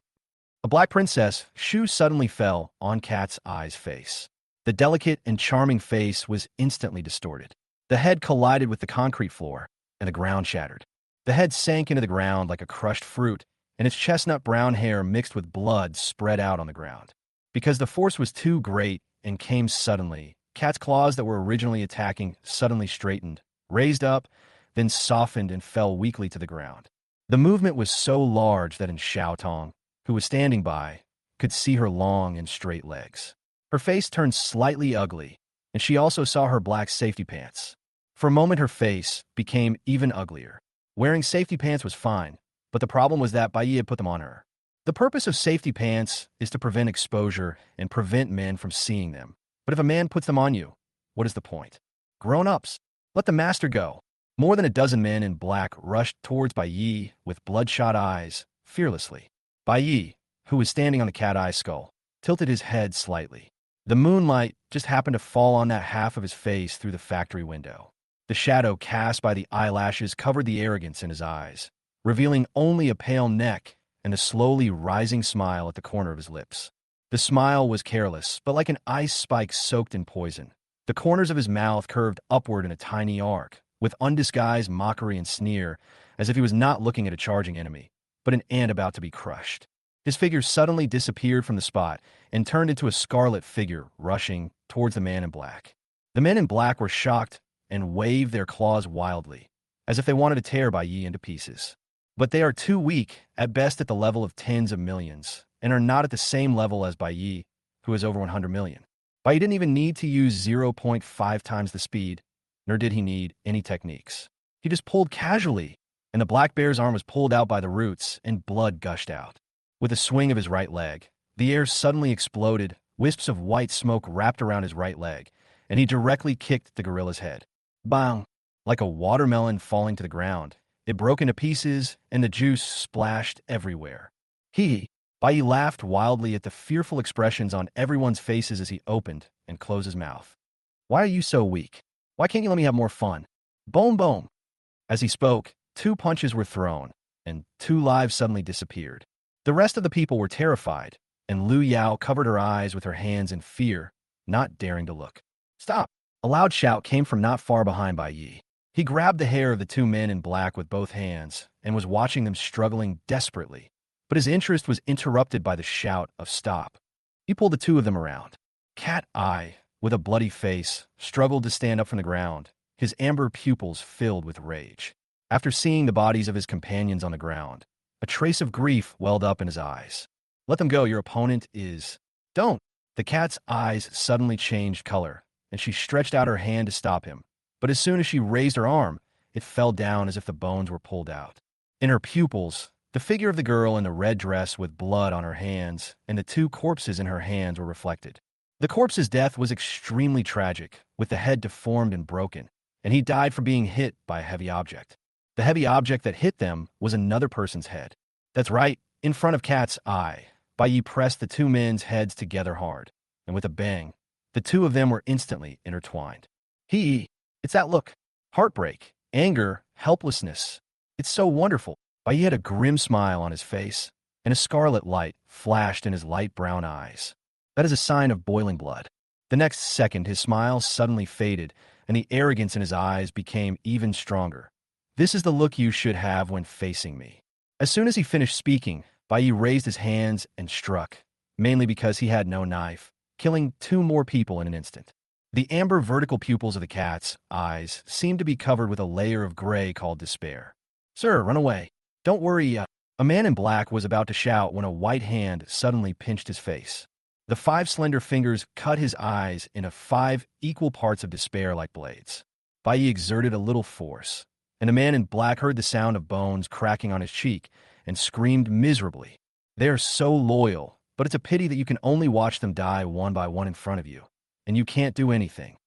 A black princess shoe suddenly fell on Cat's Eye's face. The delicate and charming face was instantly distorted. The head collided with the concrete floor, and the ground shattered. The head sank into the ground like a crushed fruit, and its chestnut brown hair mixed with blood spread out on the ground. Because the force was too great and came suddenly, Cat's claws that were originally attacking suddenly straightened, raised up, then softened and fell weakly to the ground. The movement was so large that in Xiaotong, who was standing by, could see her long and straight legs. Her face turned slightly ugly, and she also saw her black safety pants. For a moment her face became even uglier. Wearing safety pants was fine, but the problem was that Bai had put them on her. The purpose of safety pants is to prevent exposure and prevent men from seeing them. But if a man puts them on you, what is the point? Grown-ups, let the master go. More than a dozen men in black rushed towards Bai Yi with bloodshot eyes, fearlessly. Bai Yi, who was standing on the cat-eye skull, tilted his head slightly. The moonlight just happened to fall on that half of his face through the factory window. The shadow cast by the eyelashes covered the arrogance in his eyes, revealing only a pale neck and a slowly rising smile at the corner of his lips. The smile was careless, but like an ice spike soaked in poison. The corners of his mouth curved upward in a tiny arc, with undisguised mockery and sneer, as if he was not looking at a charging enemy, but an ant about to be crushed. His figure suddenly disappeared from the spot and turned into a scarlet figure rushing towards the man in black. The men in black were shocked and waved their claws wildly, as if they wanted to tear Bai Yi into pieces. But they are too weak, at best at the level of tens of millions, and are not at the same level as Bai Yi, who has over 100 million. Bai Yi didn't even need to use 0.5 times the speed, nor did he need any techniques. He just pulled casually, and the black bear's arm was pulled out by the roots, and blood gushed out. With a swing of his right leg, the air suddenly exploded, wisps of white smoke wrapped around his right leg, and he directly kicked the gorilla's head. Bang! Like a watermelon falling to the ground, it broke into pieces, and the juice splashed everywhere. Bai Yi laughed wildly at the fearful expressions on everyone's faces as he opened and closed his mouth. Why are you so weak? Why can't you let me have more fun? Boom, boom! As he spoke, 2 punches were thrown, and 2 lives suddenly disappeared. The rest of the people were terrified, and Lu Yao covered her eyes with her hands in fear, not daring to look. Stop! A loud shout came from not far behind Bai Yi. He grabbed the hair of the two men in black with both hands and was watching them struggling desperately. But his interest was interrupted by the shout of stop. He pulled the two of them around. Cat Eye, with a bloody face, struggled to stand up from the ground, his amber pupils filled with rage. After seeing the bodies of his companions on the ground, a trace of grief welled up in his eyes. Let them go, your opponent is... Don't! The cat's eyes suddenly changed color, and she stretched out her hand to stop him. But as soon as she raised her arm, it fell down as if the bones were pulled out. In her pupils, the figure of the girl in the red dress with blood on her hands and the two corpses in her hands were reflected. The corpse's death was extremely tragic, with the head deformed and broken, and he died from being hit by a heavy object. The heavy object that hit them was another person's head. That's right, in front of Cat's Eye, Bai Yi pressed the two men's heads together hard, and with a bang, the two of them were instantly intertwined. It's that look. Heartbreak, anger, helplessness. It's so wonderful. Bai Yi had a grim smile on his face, and a scarlet light flashed in his light brown eyes. That is a sign of boiling blood. The next second, his smile suddenly faded, and the arrogance in his eyes became even stronger. This is the look you should have when facing me. As soon as he finished speaking, Bai Yi raised his hands and struck, mainly because he had no knife, killing two more people in an instant. The amber vertical pupils of the cat's eyes seemed to be covered with a layer of gray called despair. Sir, run away. Don't worry. A man in black was about to shout when a white hand suddenly pinched his face. The 5 slender fingers cut his eyes into 5 equal parts of despair like blades. Bai Yi exerted a little force, and the man in black heard the sound of bones cracking on his cheek and screamed miserably. They are so loyal, but it's a pity that you can only watch them die one by one in front of you, and you can't do anything.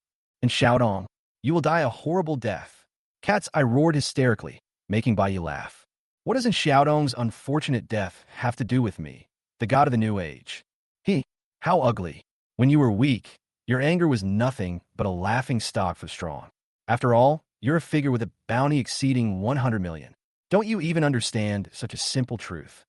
And Xiaodong, you will die a horrible death. Cat's Eye roared hysterically, making Bai Yi laugh. What does Xiaodong's unfortunate death have to do with me, the god of the new age? How ugly. When you were weak, your anger was nothing but a laughing stock for strong. After all, you're a figure with a bounty exceeding 100 million. Don't you even understand such a simple truth?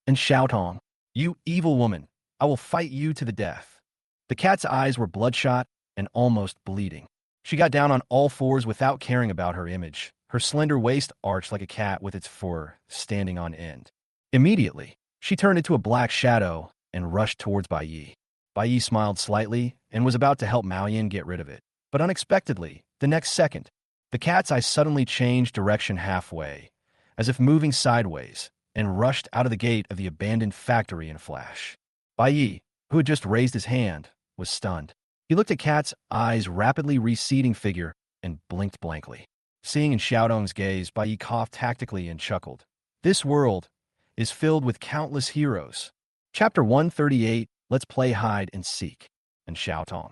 And Xiaotong, you evil woman, I will fight you to the death. The cat's eyes were bloodshot and almost bleeding. She got down on all fours without caring about her image, her slender waist arched like a cat with its fur standing on end. Immediately, she turned into a black shadow and rushed towards Bai Yi. Bai Yi smiled slightly and was about to help Mao Yin get rid of it. But unexpectedly, the next second, the cat's eye suddenly changed direction halfway, as if moving sideways, and rushed out of the gate of the abandoned factory in a flash. Bai Yi, who had just raised his hand, was stunned. He looked at Cat's Eye's rapidly receding figure and blinked blankly. Seeing in Xiaodong's gaze, Bai Yi coughed tactically and chuckled. This world is filled with countless heroes. Chapter 138, Let's play hide and seek. And Xiaotong,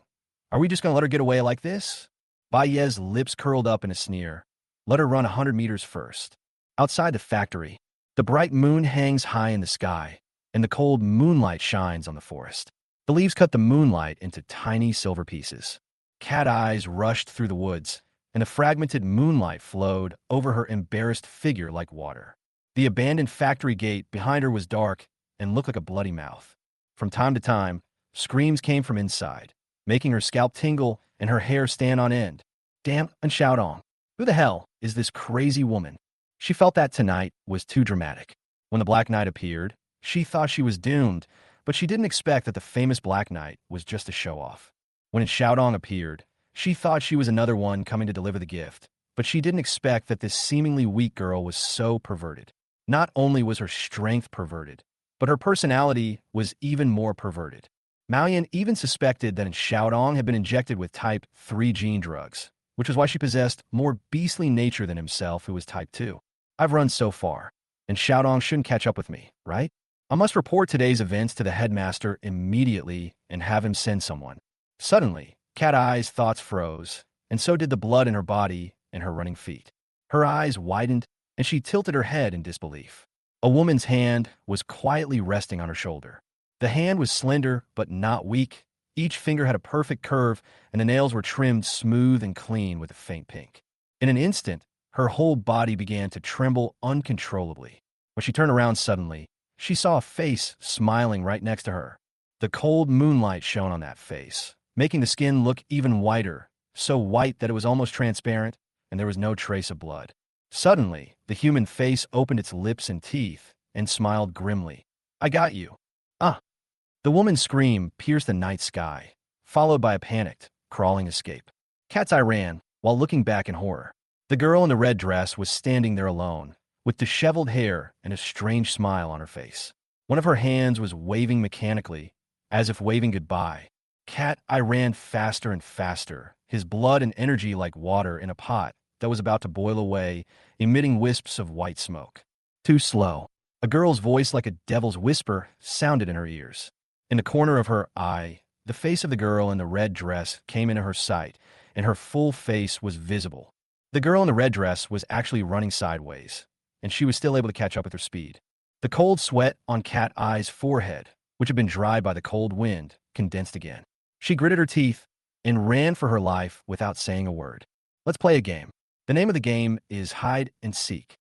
are we just going to let her get away like this? Bai Ye's lips curled up in a sneer. Let her run 100 meters first. Outside the factory, the bright moon hangs high in the sky, and the cold moonlight shines on the forest. The leaves cut the moonlight into tiny silver pieces. Cat Eyes rushed through the woods, and the fragmented moonlight flowed over her embarrassed figure like water. The abandoned factory gate behind her was dark and looked like a bloody mouth. From time to time, screams came from inside, making her scalp tingle and her hair stand on end. Damn, and Xiaodong, who the hell is this crazy woman? She felt that tonight was too dramatic. When the Black Knight appeared, she thought she was doomed, but she didn't expect that the famous Black Knight was just a show-off. When Xiaodong appeared, she thought she was another one coming to deliver the gift, but she didn't expect that this seemingly weak girl was so perverted. Not only was her strength perverted, but her personality was even more perverted. Mao Yin even suspected that Xiaodong had been injected with type 3 gene drugs, which was why she possessed more beastly nature than himself, who was type 2. I've run so far, and Xiaodong shouldn't catch up with me, right? I must report today's events to the headmaster immediately and have him send someone. Suddenly, Cat Eye's thoughts froze, and so did the blood in her body and her running feet. Her eyes widened, and she tilted her head in disbelief. A woman's hand was quietly resting on her shoulder. The hand was slender, but not weak. Each finger had a perfect curve, and the nails were trimmed smooth and clean with a faint pink. In an instant, her whole body began to tremble uncontrollably. When she turned around suddenly, she saw a face smiling right next to her. The cold moonlight shone on that face, making the skin look even whiter, so white that it was almost transparent, and there was no trace of blood. Suddenly, the human face opened its lips and teeth and smiled grimly. I got you. Ah! The woman's scream pierced the night sky, followed by a panicked, crawling escape. Cat's eye ran, while looking back in horror. The girl in the red dress was standing there alone, with disheveled hair and a strange smile on her face. One of her hands was waving mechanically, as if waving goodbye. Cat Eye ran faster and faster, his blood and energy like water in a pot that was about to boil away, emitting wisps of white smoke. Too slow. A girl's voice like a devil's whisper sounded in her ears. In the corner of her eye, the face of the girl in the red dress came into her sight, and her full face was visible. The girl in the red dress was actually running sideways, and she was still able to catch up with her speed. The cold sweat on Cat Eye's forehead, which had been dried by the cold wind, condensed again. She gritted her teeth and ran for her life without saying a word. Let's play a game. The name of the game is Hide and Seek.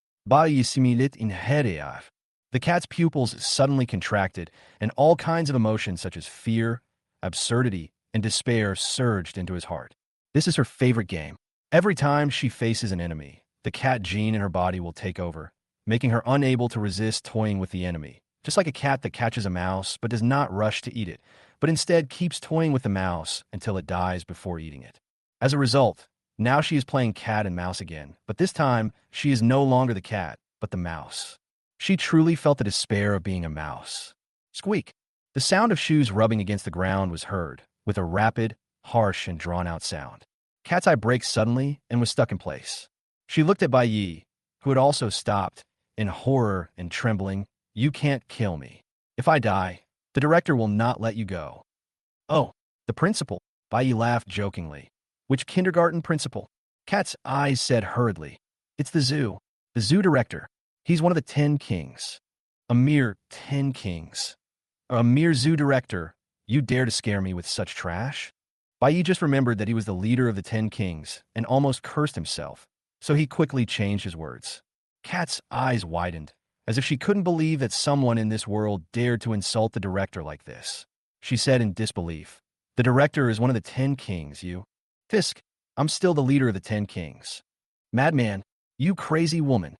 The cat's pupils suddenly contracted, and all kinds of emotions such as fear, absurdity, and despair surged into his heart. This is her favorite game. Every time she faces an enemy, the cat gene in her body will take over, making her unable to resist toying with the enemy. Just like a cat that catches a mouse but does not rush to eat it, but instead keeps toying with the mouse until it dies before eating it. As a result, now she is playing cat and mouse again, but this time she is no longer the cat, but the mouse. She truly felt the despair of being a mouse. Squeak! The sound of shoes rubbing against the ground was heard, with a rapid, harsh, and drawn-out sound. Cat's eye braked suddenly and was stuck in place. She looked at Bai Yi, who had also stopped, in horror and trembling. You can't kill me. If I die, the director will not let you go. Oh, the principal. Bai Yi laughed jokingly. Which kindergarten principal? Cat's eyes said hurriedly. It's the zoo director. He's one of the 10 kings. A mere 10 kings. A mere zoo director. You dare to scare me with such trash? Bai Yi just remembered that he was the leader of the 10 kings and almost cursed himself, so he quickly changed his words. Cat's eyes widened, as if she couldn't believe that someone in this world dared to insult the director like this. She said in disbelief, The director is one of the 10 kings, you. Fisk, I'm still the leader of the 10 kings. Madman, you crazy woman.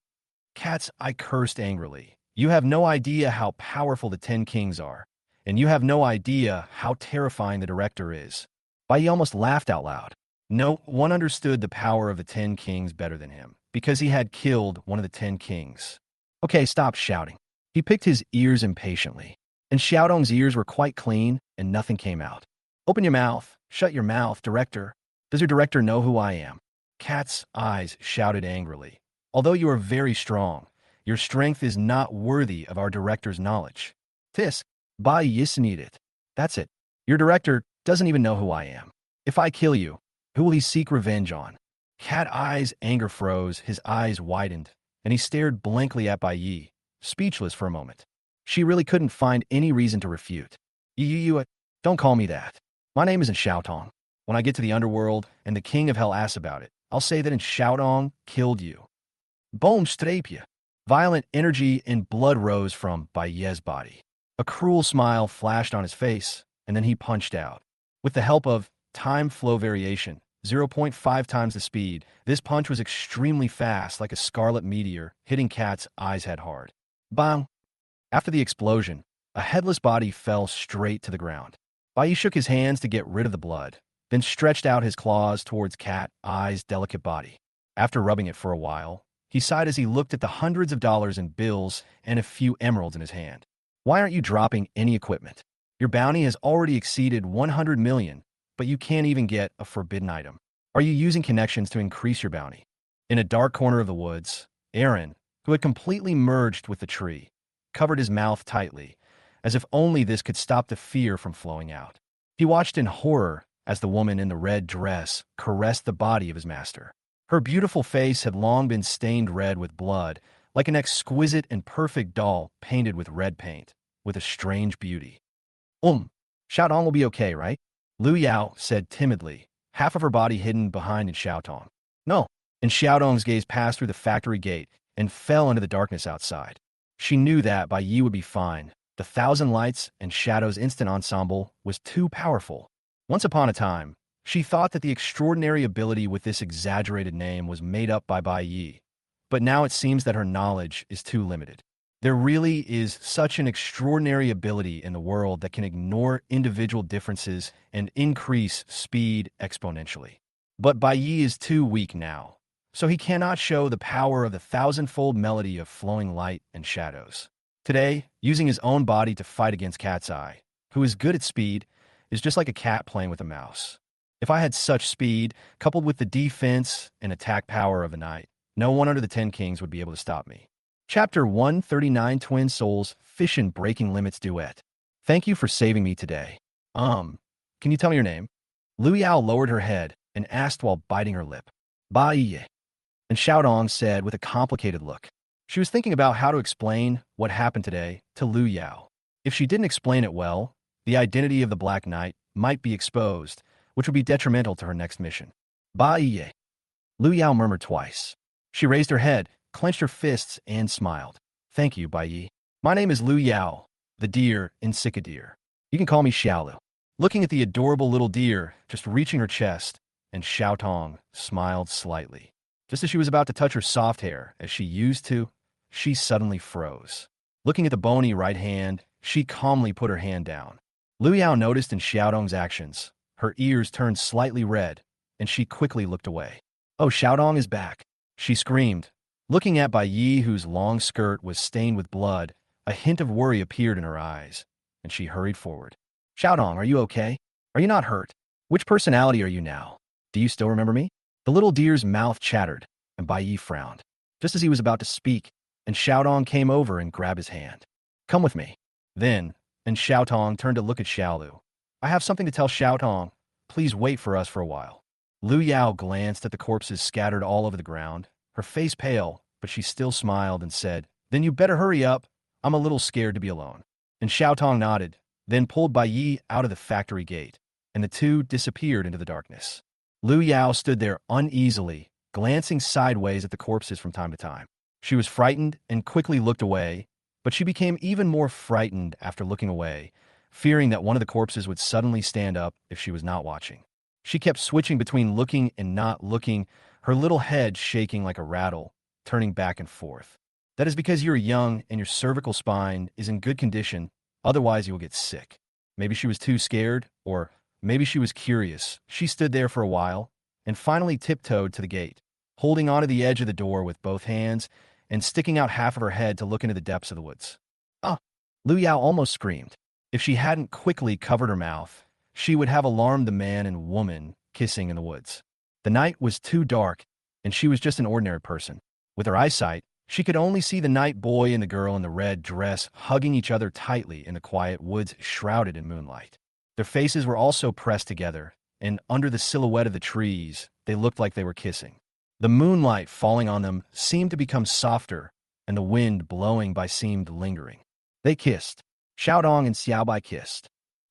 Cat's eye cursed angrily. You have no idea how powerful the 10 kings are, and you have no idea how terrifying the director is. Bai Yi almost laughed out loud. No one understood the power of the 10 kings better than him, because he had killed one of the 10 kings. Okay, stop shouting. He picked his ears impatiently, and Xiaodong's ears were quite clean, and nothing came out. Open your mouth. Shut your mouth, director. Does your director know who I am? Cat's eyes shouted angrily. Although you are very strong, your strength is not worthy of our director's knowledge. Fisk, Bai Yi need it. That's it. Your director doesn't even know who I am. If I kill you, who will he seek revenge on? Cat Eye's anger froze, his eyes widened, and he stared blankly at Bai Yi, speechless for a moment. She really couldn't find any reason to refute. Don't call me that. My name isn't Xiaotong. When I get to the underworld and the king of hell asks about it, I'll say that Xiaotong killed you. Boom strapia. Violent energy and blood rose from Bai Yi's body. A cruel smile flashed on his face, and then he punched out. With the help of time flow variation, 0.5 times the speed, this punch was extremely fast, like a scarlet meteor, hitting Cat's eyes head hard. Bang! After the explosion, a headless body fell straight to the ground. Bai Yi shook his hands to get rid of the blood, then stretched out his claws towards Cat Eye's delicate body. After rubbing it for a while, he sighed as he looked at the hundreds of dollars in bills and a few emeralds in his hand. Why aren't you dropping any equipment? Your bounty has already exceeded 100 million, but you can't even get a forbidden item. Are you using connections to increase your bounty? In a dark corner of the woods, Aaron, who had completely merged with the tree, covered his mouth tightly, as if only this could stop the fear from flowing out. He watched in horror as the woman in the red dress caressed the body of his master. Her beautiful face had long been stained red with blood, like an exquisite and perfect doll painted with red paint, with a strange beauty. Xiaotong will be okay, right? Lu Yao said timidly, half of her body hidden behind in Xiaotong. No. And Xiaotong's gaze passed through the factory gate and fell into the darkness outside. She knew that Bai Yi would be fine. The thousand lights and shadows instant ensemble was too powerful. Once upon a time, she thought that the extraordinary ability with this exaggerated name was made up by Bai Yi, but now it seems that her knowledge is too limited. There really is such an extraordinary ability in the world that can ignore individual differences and increase speed exponentially. But Bai Yi is too weak now, so he cannot show the power of the thousand-fold melody of flowing light and shadows. Today, using his own body to fight against Cat's Eye, who is good at speed, is just like a cat playing with a mouse. If I had such speed, coupled with the defense and attack power of a knight, no one under the 10 kings would be able to stop me. Chapter 139 Twin Souls Fission Breaking Limits Duet. Thank you for saving me today. Can you tell me your name? Lu Yao lowered her head and asked while biting her lip. Bai Yi. And Xiaodong said with a complicated look. She was thinking about how to explain what happened today to Lu Yao. If she didn't explain it well, the identity of the Black Knight might be exposed, which would be detrimental to her next mission. Bai Yi. Lu Yao murmured twice. She raised her head, clenched her fists, and smiled. Thank you, Bai Yi. My name is Lu Yao, the deer in Deer. You can call me Xiaolu. Looking at the adorable little deer just reaching her chest, and Xiaotong smiled slightly. Just as she was about to touch her soft hair, as she used to, she suddenly froze. Looking at the bony right hand, she calmly put her hand down. Lu Yao noticed in Xiaodong's actions. Her ears turned slightly red, and she quickly looked away. Oh, Xiaodong is back, she screamed. Looking at Bai Yi, whose long skirt was stained with blood, a hint of worry appeared in her eyes, and she hurried forward. Xiaodong, are you okay? Are you not hurt? Which personality are you now? Do you still remember me? The little deer's mouth chattered, and Bai Yi frowned. Just as he was about to speak, and Xiaodong came over and grabbed his hand. Come with me. Then, and Xiaotong turned to look at Xiaolu. I have something to tell Xiaotong. Please wait for us for a while. Lu Yao glanced at the corpses scattered all over the ground, her face pale, but she still smiled and said, Then you better hurry up. I'm a little scared to be alone. And Xiaotong nodded, then pulled Bai Yi out of the factory gate, and the two disappeared into the darkness. Lu Yao stood there uneasily, glancing sideways at the corpses from time to time. She was frightened and quickly looked away, but she became even more frightened after looking away, fearing that one of the corpses would suddenly stand up if she was not watching. She kept switching between looking and not looking, her little head shaking like a rattle, turning back and forth. That is because you're young and your cervical spine is in good condition, otherwise you will get sick. Maybe she was too scared, or maybe she was curious. She stood there for a while, and finally tiptoed to the gate, holding onto the edge of the door with both hands and sticking out half of her head to look into the depths of the woods. Ah! Lu Yao almost screamed. If she hadn't quickly covered her mouth, she would have alarmed the man and woman kissing in the woods. The night was too dark, and she was just an ordinary person. With her eyesight, she could only see the night boy and the girl in the red dress hugging each other tightly in the quiet woods shrouded in moonlight. Their faces were also pressed together, and under the silhouette of the trees, they looked like they were kissing. The moonlight falling on them seemed to become softer, and the wind blowing by seemed lingering. They kissed. Xiaodong and Xiaobai kissed.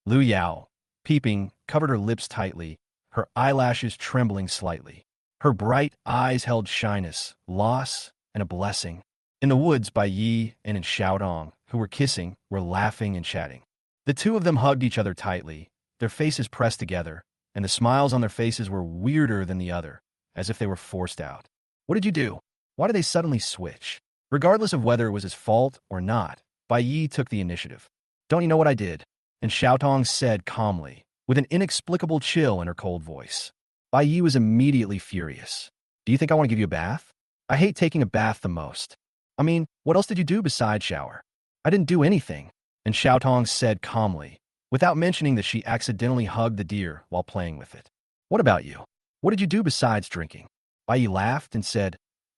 Lu Yao, peeping, covered her lips tightly, her eyelashes trembling slightly. Her bright eyes held shyness, loss, and a blessing. In the woods, Bai Yi and in Xiaodong, who were kissing, were laughing and chatting. The two of them hugged each other tightly, their faces pressed together, and the smiles on their faces were weirder than the other, as if they were forced out. What did you do? Why did they suddenly switch? Regardless of whether it was his fault or not, Bai Yi took the initiative. Don't you know what I did? And Xiaotong said calmly, with an inexplicable chill in her cold voice. Bai Yi was immediately furious. Do you think I want to give you a bath? I hate taking a bath the most. I mean, what else did you do besides shower? I didn't do anything. And Xiaotong said calmly, without mentioning that she accidentally hugged the deer while playing with it. What about you? What did you do besides drinking? Bai Yi laughed and said,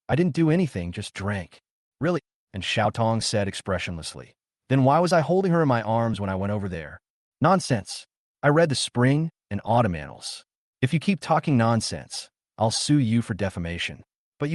I didn't do anything, just drank. Really? And Xiaotong said expressionlessly. Then why was I holding her in my arms when I went over there? Nonsense. I read the spring and autumn annals. If you keep talking nonsense, I'll sue you for defamation. But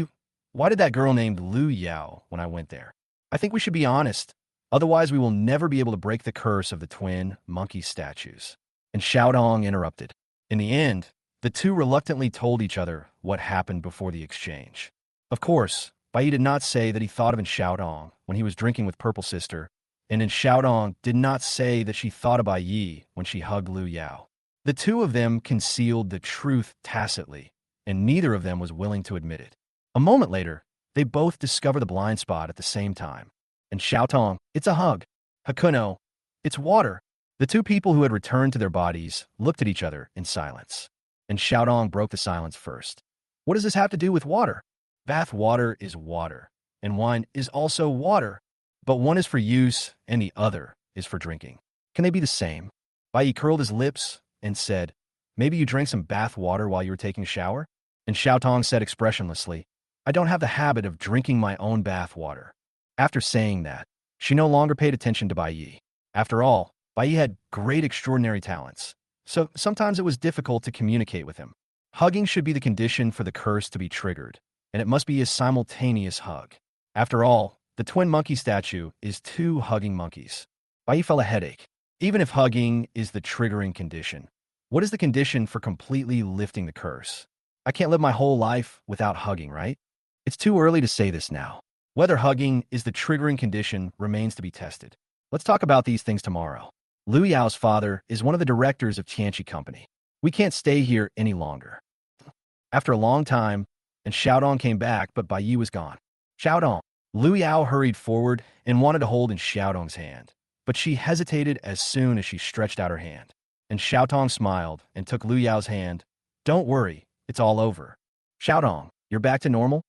why did that girl named Lu Yao when I went there? I think we should be honest. Otherwise, we will never be able to break the curse of the twin monkey statues. And Xiaodong interrupted. In the end, the two reluctantly told each other what happened before the exchange. Of course, Bai Yi did not say that he thought of in Xiaodong when he was drinking with Purple Sister, and in Xiaodong did not say that she thought of Bai Yi when she hugged Lu Yao. The two of them concealed the truth tacitly, and neither of them was willing to admit it. A moment later, they both discover the blind spot at the same time. And Xiaotong, it's a hug. Hakuno, it's water. The two people who had returned to their bodies looked at each other in silence. And Xiaotong broke the silence first. What does this have to do with water? Bath water is water, and wine is also water, but one is for use and the other is for drinking. Can they be the same? Bai curled his lips and said, maybe you drank some bath water while you were taking a shower? And Xiaotong said expressionlessly, I don't have the habit of drinking my own bath water. After saying that, she no longer paid attention to Bai Yi. After all, Bai Yi had great extraordinary talents, so sometimes it was difficult to communicate with him. Hugging should be the condition for the curse to be triggered, and it must be a simultaneous hug. After all, the twin monkey statue is two hugging monkeys. Bai Yi felt a headache. Even if hugging is the triggering condition, what is the condition for completely lifting the curse? I can't live my whole life without hugging, right? It's too early to say this now. Whether hugging is the triggering condition remains to be tested. Let's talk about these things tomorrow. Lu Yao's father is one of the directors of Tianqi Company. We can't stay here any longer. After a long time, and Xiaodong came back, but Bai Yi was gone. Xiaodong. Lu Yao hurried forward and wanted to hold in Xiaodong's hand, but she hesitated as soon as she stretched out her hand. And Xiaotong smiled and took Lu Yao's hand. Don't worry, it's all over. Xiaodong, you're back to normal?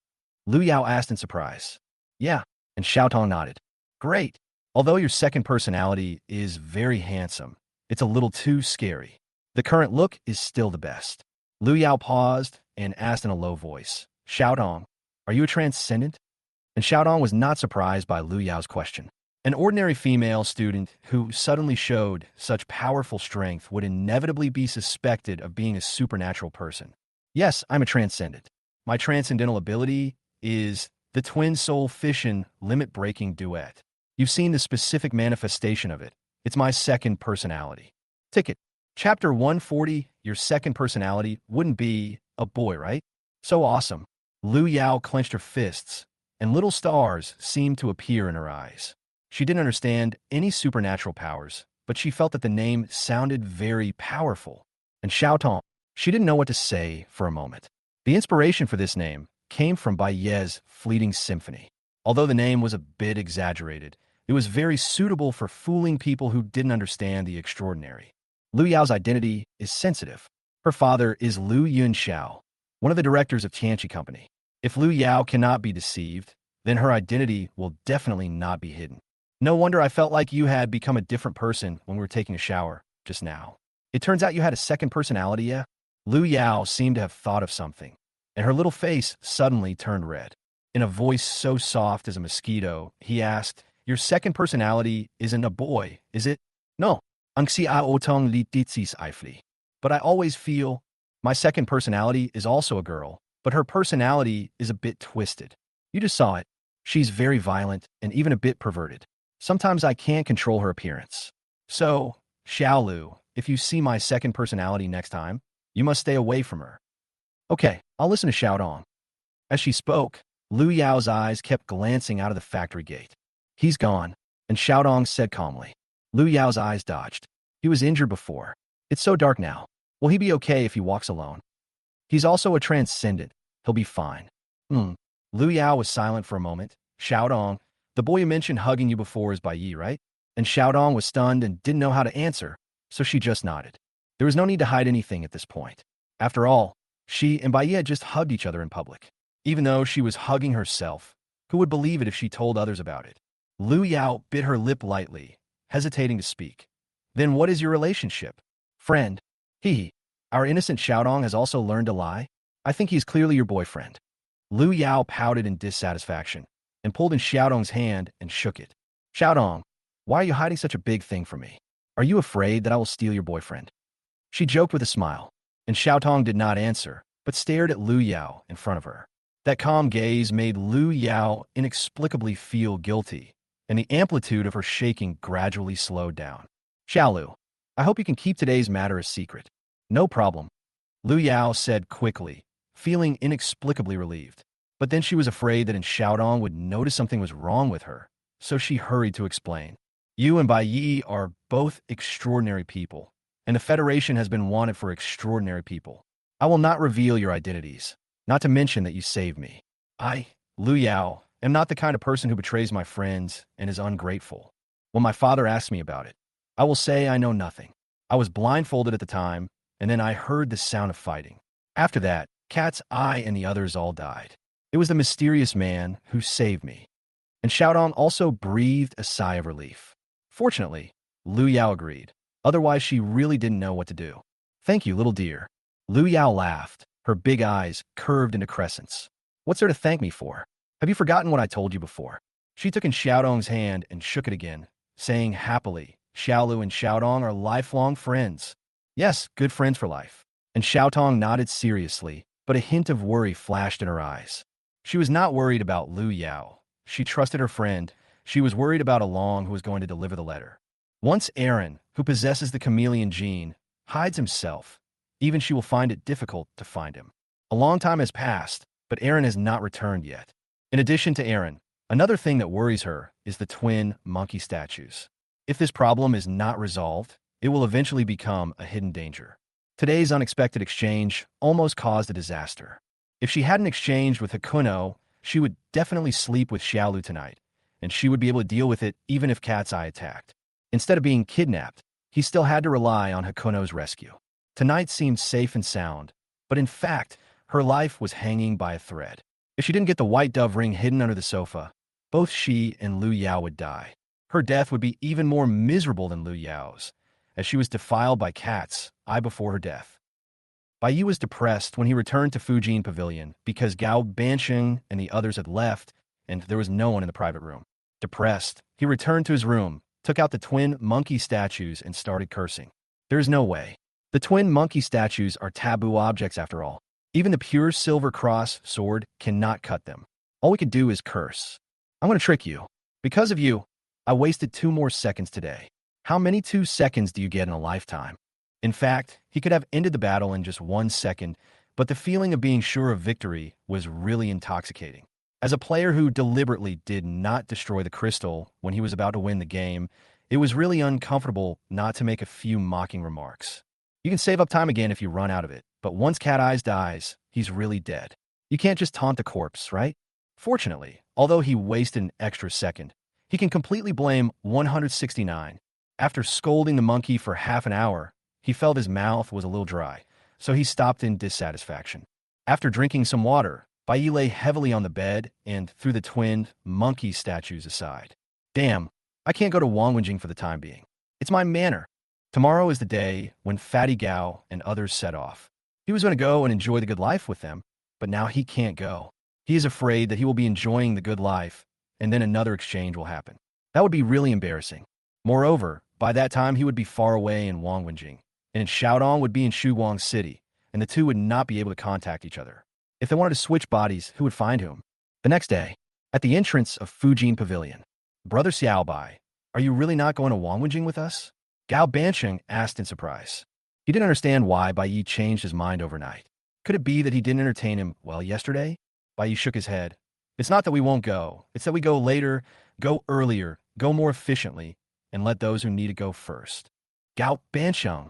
Lu Yao asked in surprise. Yeah, and Xiaotong nodded. Great. Although your second personality is very handsome, it's a little too scary. The current look is still the best. Lu Yao paused and asked in a low voice, Xiaodong, are you a transcendent? And Xiaodong was not surprised by Lu Yao's question. An ordinary female student who suddenly showed such powerful strength would inevitably be suspected of being a supernatural person. Yes, I'm a transcendent. My transcendental ability is the twin soul fission limit-breaking duet. You've seen the specific manifestation of it. It's my second personality. Ticket. Chapter 140, your second personality wouldn't be a boy, right? So awesome. Lu Yao clenched her fists, and little stars seemed to appear in her eyes. She didn't understand any supernatural powers, but she felt that the name sounded very powerful. And Xiaotong, she didn't know what to say for a moment. The inspiration for this name came from Bai Ye's fleeting symphony. Although the name was a bit exaggerated, it was very suitable for fooling people who didn't understand the extraordinary. Lu Yao's identity is sensitive. Her father is Lu Yunxiao, one of the directors of Tianqi Company. If Lu Yao cannot be deceived, then her identity will definitely not be hidden. No wonder I felt like you had become a different person when we were taking a shower just now. It turns out you had a second personality, yeah? Lu Yao seemed to have thought of something, and her little face suddenly turned red. In a voice so soft as a mosquito, he asked, your second personality isn't a boy, is it? No. Angxi a otong li ditsis ifli. But I always feel my second personality is also a girl, but her personality is a bit twisted. You just saw it. She's very violent and even a bit perverted. Sometimes I can't control her appearance. So, Xiaolu, if you see my second personality next time, you must stay away from her. Okay, I'll listen to Xiaodong. As she spoke, Lu Yao's eyes kept glancing out of the factory gate. He's gone, and Xiaodong said calmly. Lu Yao's eyes dodged. He was injured before. It's so dark now. Will he be okay if he walks alone? He's also a transcendent. He'll be fine. Lu Yao was silent for a moment. Xiaodong, the boy you mentioned hugging you before is Bai Yi, right? And Xiaodong was stunned and didn't know how to answer, so she just nodded. There was no need to hide anything at this point. After all, she and Bai Yi had just hugged each other in public. Even though she was hugging herself, who would believe it if she told others about it? Lu Yao bit her lip lightly, hesitating to speak. Then what is your relationship? Friend. Our innocent Xiaodong has also learned to lie? I think he's clearly your boyfriend. Lu Yao pouted in dissatisfaction and pulled in Xiaodong's hand and shook it. Xiaodong, why are you hiding such a big thing from me? Are you afraid that I will steal your boyfriend? She joked with a smile, and Xiaotong did not answer, but stared at Lu Yao in front of her. That calm gaze made Lu Yao inexplicably feel guilty, and the amplitude of her shaking gradually slowed down. Xiaolu, I hope you can keep today's matter a secret. No problem, Lu Yao said quickly, feeling inexplicably relieved. But then she was afraid that Xiaodong would notice something was wrong with her, so she hurried to explain. You and Bai Yi are both extraordinary people, and the Federation has been wanted for extraordinary people. I will not reveal your identities, not to mention that you saved me. I, Lu Yao, am not the kind of person who betrays my friends and is ungrateful. When my father asks me about it, I will say I know nothing. I was blindfolded at the time, and then I heard the sound of fighting. After that, Cat's Eye and the others all died. It was the mysterious man who saved me. And Xiaodong also breathed a sigh of relief. Fortunately, Lu Yao agreed. Otherwise, she really didn't know what to do. Thank you, little dear. Lu Yao laughed, her big eyes curved into crescents. What's there to thank me for? Have you forgotten what I told you before? She took in Xiaodong's hand and shook it again, saying happily, Xiaolu and Xiaodong are lifelong friends. Yes, good friends for life. And Xiaotong nodded seriously, but a hint of worry flashed in her eyes. She was not worried about Lu Yao. She trusted her friend. She was worried about Along, who was going to deliver the letter. Once Aaron, who possesses the chameleon gene, hides himself, even she will find it difficult to find him. A long time has passed, but Aaron has not returned yet. In addition to Aaron, another thing that worries her is the twin monkey statues. If this problem is not resolved, it will eventually become a hidden danger. Today's unexpected exchange almost caused a disaster. If she hadn't exchanged with Hakuno, she would definitely sleep with Xiaolu tonight, and she would be able to deal with it even if Cat's Eye attacked. Instead of being kidnapped, he still had to rely on Hakuno's rescue. Tonight seemed safe and sound, but in fact, her life was hanging by a thread. If she didn't get the white dove ring hidden under the sofa, both she and Lu Yao would die. Her death would be even more miserable than Lu Yao's, as she was defiled by Cat's Eye before her death. Bai Yi was depressed when he returned to Fujin Pavilion because Gao Bansheng and the others had left, and there was no one in the private room. Depressed, he returned to his room, took out the twin monkey statues, and started cursing. There is no way. The twin monkey statues are taboo objects after all. Even the pure silver cross sword cannot cut them. All we can do is curse. I'm going to trick you. Because of you, I wasted 2 more seconds today. How many 2 seconds do you get in a lifetime? In fact, he could have ended the battle in just 1 second, but the feeling of being sure of victory was really intoxicating. As a player who deliberately did not destroy the crystal when he was about to win the game, it was really uncomfortable not to make a few mocking remarks. You can save up time again if you run out of it, but once Cat Eyes dies, he's really dead. You can't just taunt the corpse, right? Fortunately, although he wasted an extra second, he can completely blame 169. After scolding the monkey for half an hour, he felt his mouth was a little dry, so he stopped in dissatisfaction. After drinking some water, Bai Yi lay heavily on the bed and threw the twin monkey statues aside. Damn, I can't go to Wangwenjing for the time being. It's my manner. Tomorrow is the day when Fatty Gao and others set off. He was going to go and enjoy the good life with them, but now he can't go. He is afraid that he will be enjoying the good life, and then another exchange will happen. That would be really embarrassing. Moreover, by that time he would be far away in Wangwenjing, and Xiaodong would be in Shuguang City, and the two would not be able to contact each other. If they wanted to switch bodies, who would find whom? The next day, at the entrance of Fujin Pavilion, Brother Xiaobai, are you really not going to Wangwenjing with us? Gao Bansheng asked in surprise. He didn't understand why Bai Yi changed his mind overnight. Could it be that he didn't entertain him well yesterday? Bai Yi shook his head. It's not that we won't go. It's that we go later, go earlier, go more efficiently, and let those who need to go first. Gao Bansheng.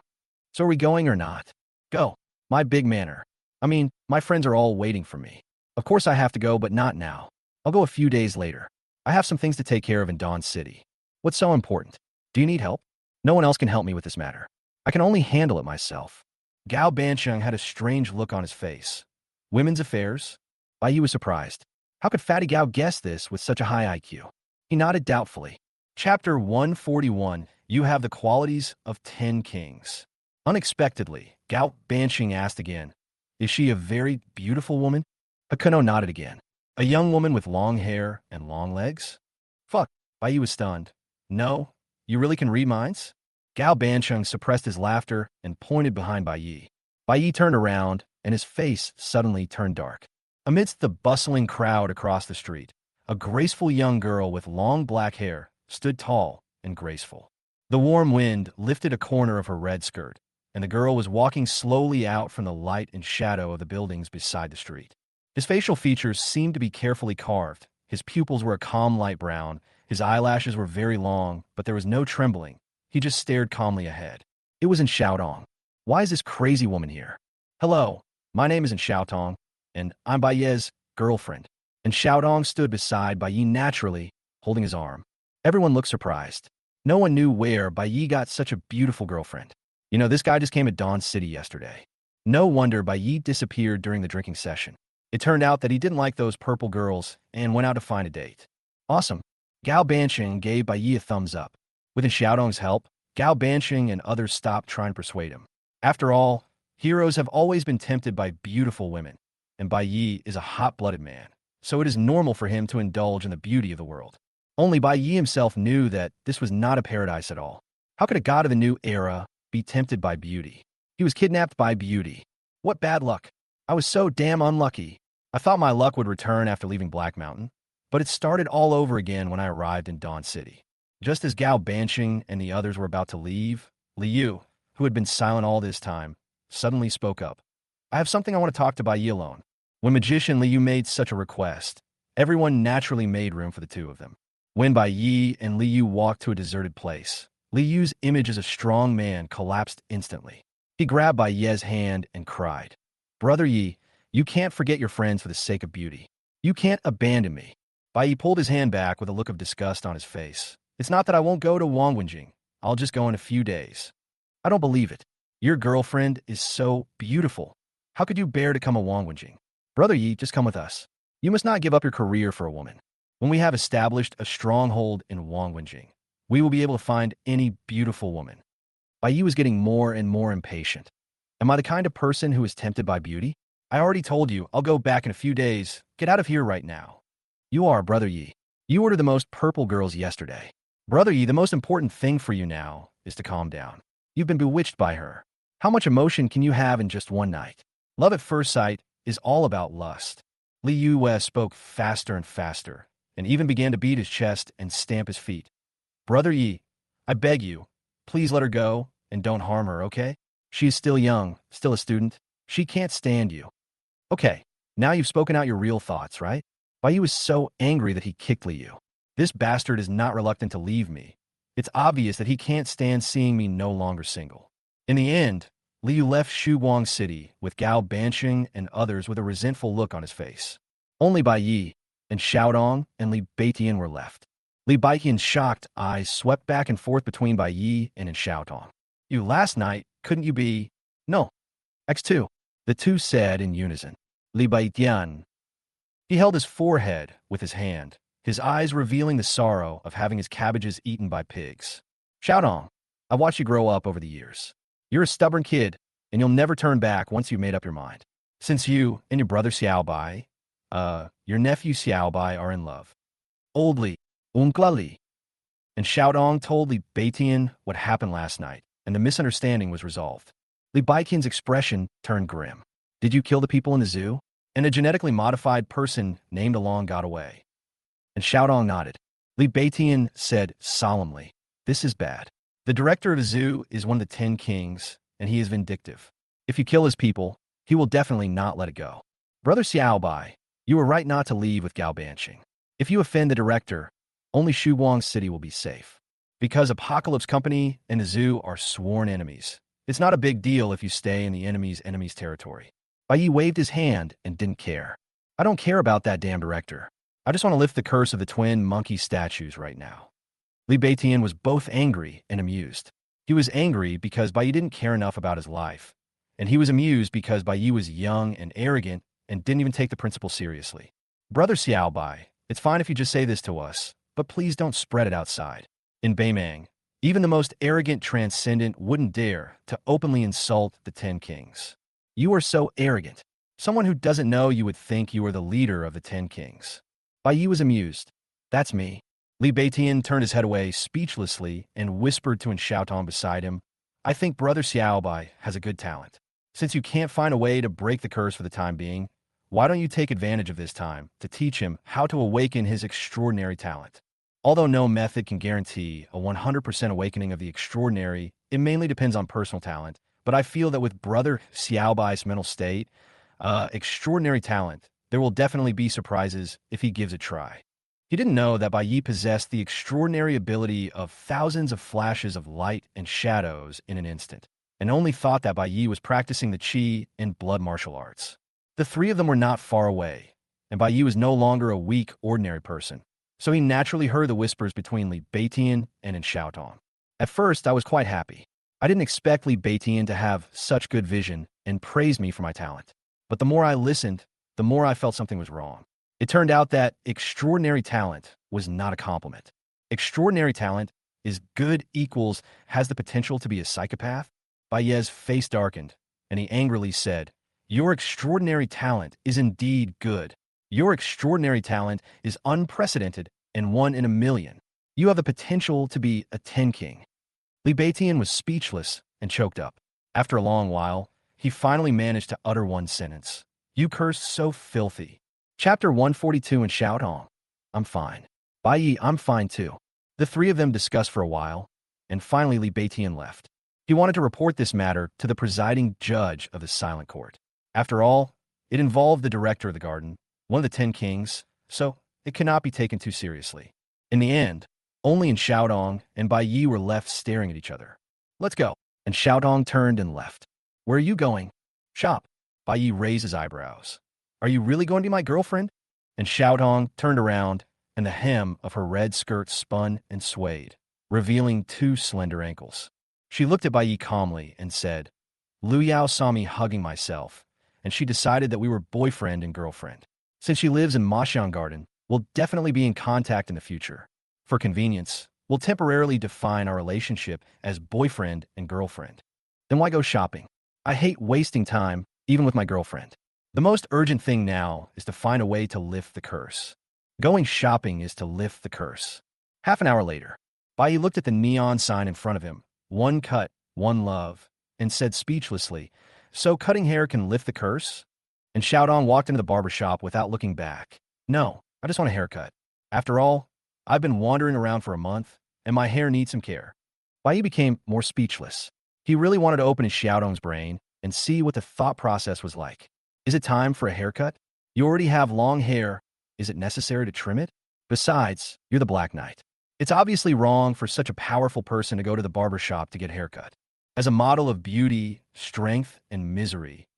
So are we going or not? Go. My big manner. I mean, my friends are all waiting for me. Of course I have to go, but not now. I'll go a few days later. I have some things to take care of in Dawn City. What's so important? Do you need help? No one else can help me with this matter. I can only handle it myself. Gao Bansheng had a strange look on his face. Women's affairs? Bai Yi was surprised. How could Fatty Gao guess this with such a high IQ? He nodded doubtfully. Chapter 141, You Have the Qualities of 10 Kings. Unexpectedly, Gao Bansheng asked again, Is she a very beautiful woman? Hakuno nodded again. A young woman with long hair and long legs? Fuck, Bai Yi was stunned. No, you really can read minds? Gao Bansheng suppressed his laughter and pointed behind Bai Yi. Bai Yi turned around, and his face suddenly turned dark. Amidst the bustling crowd across the street, a graceful young girl with long black hair stood tall and graceful. The warm wind lifted a corner of her red skirt, and the girl was walking slowly out from the light and shadow of the buildings beside the street. His facial features seemed to be carefully carved. His pupils were a calm light brown. His eyelashes were very long, but there was no trembling. He just stared calmly ahead. It was in Xiaodong. Why is this crazy woman here? Hello, my name isn't Xiaotong, and I'm Bai Ye's girlfriend. And Xiaodong stood beside Bai Yi naturally, holding his arm. Everyone looked surprised. No one knew where Bai Yi got such a beautiful girlfriend. You know, this guy just came to Dawn City yesterday. No wonder Bai Yi disappeared during the drinking session. It turned out that he didn't like those purple girls and went out to find a date. Awesome. Gao Banqing gave Bai Yi a thumbs up. With Xiaodong's help, Gao Banqing and others stopped trying to persuade him. After all, heroes have always been tempted by beautiful women, and Bai Yi is a hot-blooded man, so it is normal for him to indulge in the beauty of the world. Only Bai Yi himself knew that this was not a paradise at all. How could a god of the new era be tempted by beauty? He was kidnapped by beauty. What bad luck. I was so damn unlucky. I thought my luck would return after leaving Black Mountain, but it started all over again when I arrived in Dawn City. Just as Gao Banqing and the others were about to leave, Liu, who had been silent all this time, suddenly spoke up. I have something I want to talk to Bai Yi alone. When Magician Liu made such a request, everyone naturally made room for the two of them. When Bai Yi and Liu walked to a deserted place, Liu's image as a strong man collapsed instantly. He grabbed Bai Ye's hand and cried, Brother Yi, you can't forget your friends for the sake of beauty. You can't abandon me. Bai Yi pulled his hand back with a look of disgust on his face. It's not that I won't go to Wangwenjing. I'll just go in a few days. I don't believe it. Your girlfriend is so beautiful. How could you bear to come to Wangwenjing? Brother Yi, just come with us. You must not give up your career for a woman. When we have established a stronghold in Wangwenjing, we will be able to find any beautiful woman. Bai Yi was getting more and more impatient. Am I the kind of person who is tempted by beauty? I already told you, I'll go back in a few days. Get out of here right now. You are, Brother Yi. You ordered the most purple girls yesterday. Brother Yi, the most important thing for you now is to calm down. You've been bewitched by her. How much emotion can you have in just one night? Love at first sight is all about lust. Liu spoke faster and faster, and even began to beat his chest and stamp his feet. Brother Yi, I beg you, please let her go and don't harm her, okay? She is still young, still a student. She can't stand you. Okay, now you've spoken out your real thoughts, right? Bai Yi was so angry that he kicked Liu. This bastard is not reluctant to leave me. It's obvious that he can't stand seeing me no longer single. In the end, Liu left Shuguang City with Gao Banqing and others with a resentful look on his face. Only Bai Yi and Xiaodong and Li Beitian were left. Li Beitian's shocked eyes swept back and forth between Bai Yi and Xiaodong. You last night, couldn't you be? No. X2. The two said in unison. Li Beitian. He held his forehead with his hand, his eyes revealing the sorrow of having his cabbages eaten by pigs. Xiaodong, I've watched you grow up over the years. You're a stubborn kid, and you'll never turn back once you've made up your mind. Since you and your brother Xiaobai, your nephew Xiaobai are in love. Old Li, Unkla Li. And Xiaodong told Li Beitian what happened last night, and the misunderstanding was resolved. Li Beitian's expression turned grim. Did you kill the people in the zoo? And a genetically modified person named along got away. And Xiaodong nodded. Li Beitian said solemnly, this is bad. The director of the zoo is one of the 10 kings, and he is vindictive. If you kill his people, he will definitely not let it go. Brother Xiaobai, you were right not to leave with Gao Banqing. If you offend the director, only Shuguang City will be safe. Because Apocalypse Company and the zoo are sworn enemies. It's not a big deal if you stay in the enemy's territory. Bai Yi waved his hand and didn't care. I don't care about that damn director. I just want to lift the curse of the twin monkey statues right now. Li Beitian was both angry and amused. He was angry because Bai Yi didn't care enough about his life, and he was amused because Bai Yi was young and arrogant and didn't even take the principle seriously. Brother Xiaobai, it's fine if you just say this to us, but please don't spread it outside. In Beimang, even the most arrogant transcendent wouldn't dare to openly insult the 10 kings. You are so arrogant. Someone who doesn't know you would think you are the leader of the 10 kings. Bai Yi was amused. That's me. Li Beitian turned his head away speechlessly and whispered to Xiaotong beside him, I think Brother Xiaobai has a good talent. Since you can't find a way to break the curse for the time being, why don't you take advantage of this time to teach him how to awaken his extraordinary talent? Although no method can guarantee a 100% awakening of the extraordinary, it mainly depends on personal talent, but I feel that with Brother Xiaobai's mental state, extraordinary talent, there will definitely be surprises if he gives it a try. He didn't know that Bai Yi possessed the extraordinary ability of thousands of flashes of light and shadows in an instant. and only thought that Bai Yi was practicing the qi and blood martial arts. The three of them were not far away, and Bai Yi was no longer a weak, ordinary person, so he naturally heard the whispers between Li Beitian and Xiaotong. At first, I was quite happy. I didn't expect Li Beitian to have such good vision and praise me for my talent. But the more I listened, the more I felt something was wrong. It turned out that extraordinary talent was not a compliment. Extraordinary talent is good equals has the potential to be a psychopath. Bayez's face darkened, and he angrily said, "Your extraordinary talent is indeed good. Your extraordinary talent is unprecedented and one in a million. You have the potential to be a 10 king." Li Beitian was speechless and choked up. After a long while, he finally managed to utter one sentence. "You curse so filthy." Chapter 142 in Xiaotong. I'm fine. Bai Yi, I'm fine too. The three of them discussed for a while, and finally Li Beitian left. He wanted to report this matter to the presiding judge of the silent court. After all, it involved the director of the garden, one of the 10 kings, so it cannot be taken too seriously. In the end, only Xiaodong and Bai Yi were left staring at each other. "Let's go." And Xiaodong turned and left. "Where are you going?" "Shop." Bai Yi raised his eyebrows. "Are you really going to be my girlfriend?" And Xiaodong turned around, and the hem of her red skirt spun and swayed, revealing 2 slender ankles. She looked at Bai Yi calmly and said, "Lu Yao saw me hugging myself, and she decided that we were boyfriend and girlfriend. Since she lives in Maxiang Garden, we'll definitely be in contact in the future. For convenience, we'll temporarily define our relationship as boyfriend and girlfriend. Then why go shopping? I hate wasting time, even with my girlfriend. The most urgent thing now is to find a way to lift the curse. Going shopping is to lift the curse." Half an hour later, Bai Yi looked at the neon sign in front of him, "One cut, one love," and said speechlessly, "So cutting hair can lift the curse?" And Xiaodong walked into the barber shop without looking back. "No, I just want a haircut. After all, I've been wandering around for a month, and my hair needs some care." Bai Yi became more speechless. He really wanted to open his Xiaodong's brain and see what the thought process was like. Is it time for a haircut? You already have long hair. Is it necessary to trim it? Besides, you're the Black Knight. It's obviously wrong for such a powerful person to go to the barber shop to get a haircut. As a model of beauty, strength, and misery,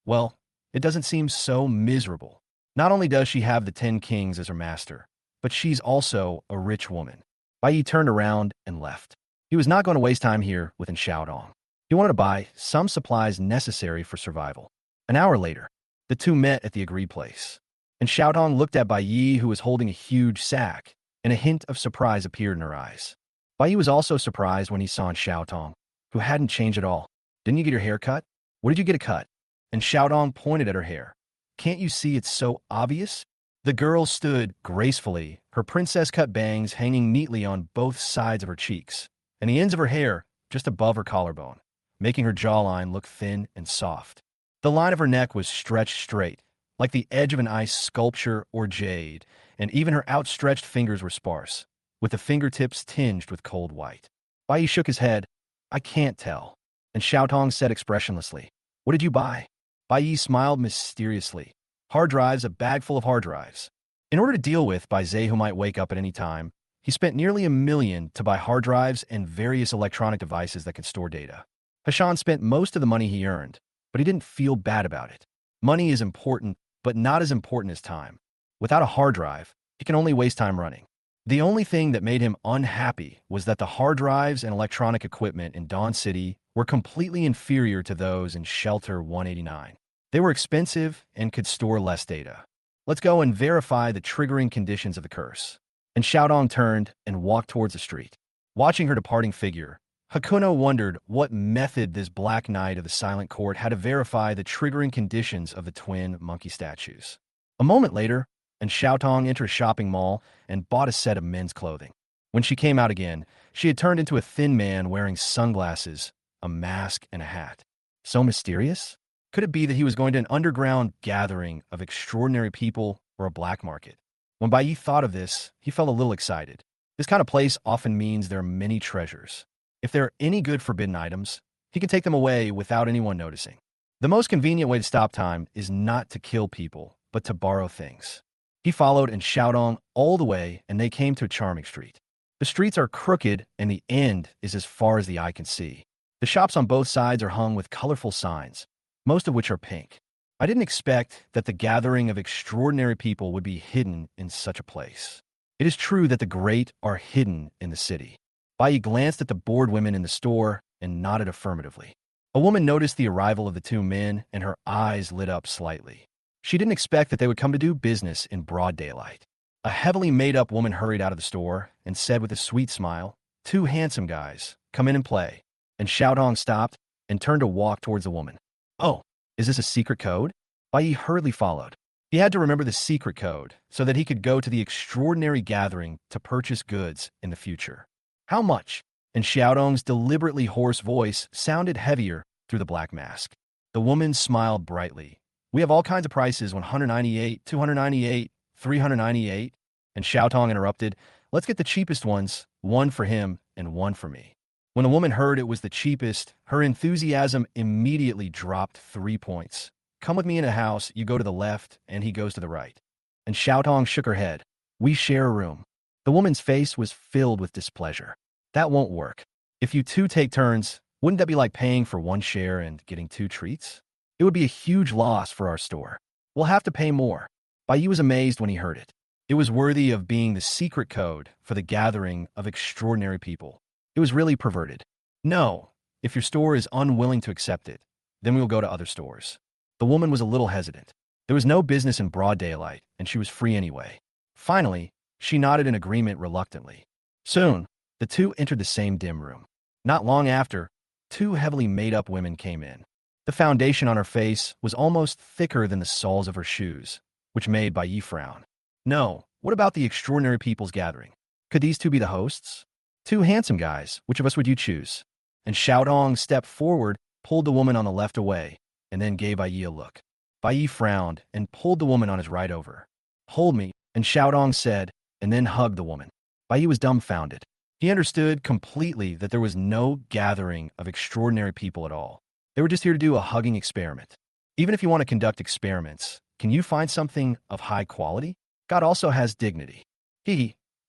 well, it doesn't seem so miserable. Not only does she have the 10 kings as her master, but she's also a rich woman. Bai Yi turned around and left. He was not going to waste time here with Xiaodong. He wanted to buy some supplies necessary for survival. An hour later, the two met at the agreed place. And Xiaodong looked at Bai Yi, who was holding a huge sack, and a hint of surprise appeared in her eyes. Bai Yi was also surprised when he saw Xiaodong, who hadn't changed at all. "Didn't you get your hair cut? Where did you get a cut?" And Xiaodong pointed at her hair. "Can't you see it's so obvious?" The girl stood gracefully, her princess-cut bangs hanging neatly on both sides of her cheeks, and the ends of her hair just above her collarbone, making her jawline look thin and soft. The line of her neck was stretched straight, like the edge of an ice sculpture or jade, and even her outstretched fingers were sparse, with the fingertips tinged with cold white. Bai Yi shook his head. "I can't tell." And Xiaotong said expressionlessly, "What did you buy?" Bai Yi smiled mysteriously. "Hard drives, a bag full of hard drives." In order to deal with Bai Zhe, who might wake up at any time, he spent nearly $1 million to buy hard drives and various electronic devices that could store data. Hashan spent most of the money he earned, but he didn't feel bad about it. Money is important, but not as important as time. Without a hard drive, he can only waste time running. The only thing that made him unhappy was that the hard drives and electronic equipment in Dawn City were completely inferior to those in Shelter 189. They were expensive and could store less data. "Let's go and verify the triggering conditions of the curse." And Xiaodong turned and walked towards the street. Watching her departing figure, Hakuno wondered what method this Black Knight of the Silent Court had to verify the triggering conditions of the twin monkey statues. A moment later, and Xiaotong entered a shopping mall and bought a set of men's clothing. When she came out again, she had turned into a thin man wearing sunglasses, a mask, and a hat. So mysterious? Could it be that he was going to an underground gathering of extraordinary people or a black market? When Bai Yi thought of this, he felt a little excited. This kind of place often means there are many treasures. If there are any good forbidden items, he can take them away without anyone noticing. The most convenient way to stop time is not to kill people, but to borrow things. He followed and Xiaodong all the way, and they came to a charming street. The streets are crooked, and the end is as far as the eye can see. The shops on both sides are hung with colorful signs, most of which are pink. I didn't expect that the gathering of extraordinary people would be hidden in such a place. It is true that the great are hidden in the city. Bai glanced at the bored women in the store and nodded affirmatively. A woman noticed the arrival of the two men, and her eyes lit up slightly. She didn't expect that they would come to do business in broad daylight. A heavily made-up woman hurried out of the store and said with a sweet smile, "Two handsome guys, come in and play." And Xiaodong stopped and turned to walk towards the woman. "Oh, is this a secret code?" Bai hurriedly followed. He had to remember the secret code so that he could go to the extraordinary gathering to purchase goods in the future. "How much?" And Xiaodong's deliberately hoarse voice sounded heavier through the black mask. The woman smiled brightly. "We have all kinds of prices, 198, 298, 398. And Xiaotong interrupted, "Let's get the cheapest ones, one for him and one for me." When the woman heard it was the cheapest, her enthusiasm immediately dropped 3 points. "Come with me in a house, you go to the left, and he goes to the right." And Xiaotong shook her head. "We share a room." The woman's face was filled with displeasure. "That won't work. If you two take turns, wouldn't that be like paying for one share and getting two treats? It would be a huge loss for our store. We'll have to pay more." Bai was amazed when he heard it. It was worthy of being the secret code for the gathering of extraordinary people. It was really perverted. "No, if your store is unwilling to accept it, then we will go to other stores." The woman was a little hesitant. There was no business in broad daylight, and she was free anyway. Finally, she nodded in agreement reluctantly. Soon, the two entered the same dim room. Not long after, two heavily made-up women came in. The foundation on her face was almost thicker than the soles of her shoes, which made Bai frown. "No, what about the extraordinary people's gathering? Could these two be the hosts?" "Two handsome guys, which of us would you choose?" And Xiaodong stepped forward, pulled the woman on the left away, and then gave Bai a look. Bai frowned and pulled the woman on his right over. "Hold me," and Xiaodong said, and then hugged the woman. Bai was dumbfounded. He understood completely that there was no gathering of extraordinary people at all. They were just here to do a hugging experiment. Even if you want to conduct experiments, can you find something of high quality? God also has dignity.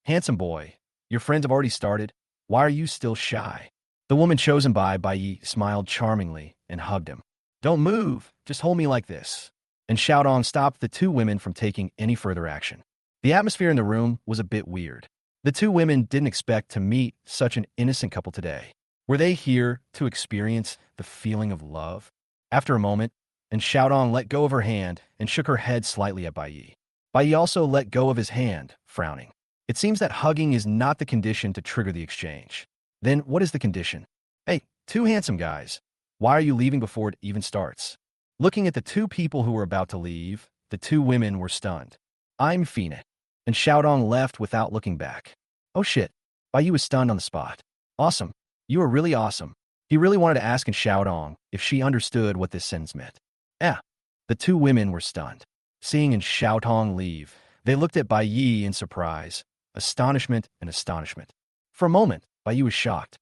Handsome boy, your friends have already started. Why are you still shy?" The woman chosen by Bai smiled charmingly and hugged him. "Don't move, just hold me like this." And Xiaodong stopped the two women from taking any further action. The atmosphere in the room was a bit weird. The two women didn't expect to meet such an innocent couple today. Were they here to experience the feeling of love? After a moment, and Xiaodong let go of her hand and shook her head slightly at Bai. Bai also let go of his hand, frowning. It seems that hugging is not the condition to trigger the exchange. Then what is the condition? "Hey, two handsome guys. Why are you leaving before it even starts?" Looking at the two people who were about to leave, the two women were stunned. "I'm Fina." And Xiaodong left without looking back. "Oh shit." Bai was stunned on the spot. "Awesome. You are really awesome." He really wanted to ask Xiaodong if she understood what this sentence meant. "Yeah." The two women were stunned. Seeing Xiaodong leave, they looked at Bai in surprise, astonishment, and astonishment. For a moment, Bai was shocked.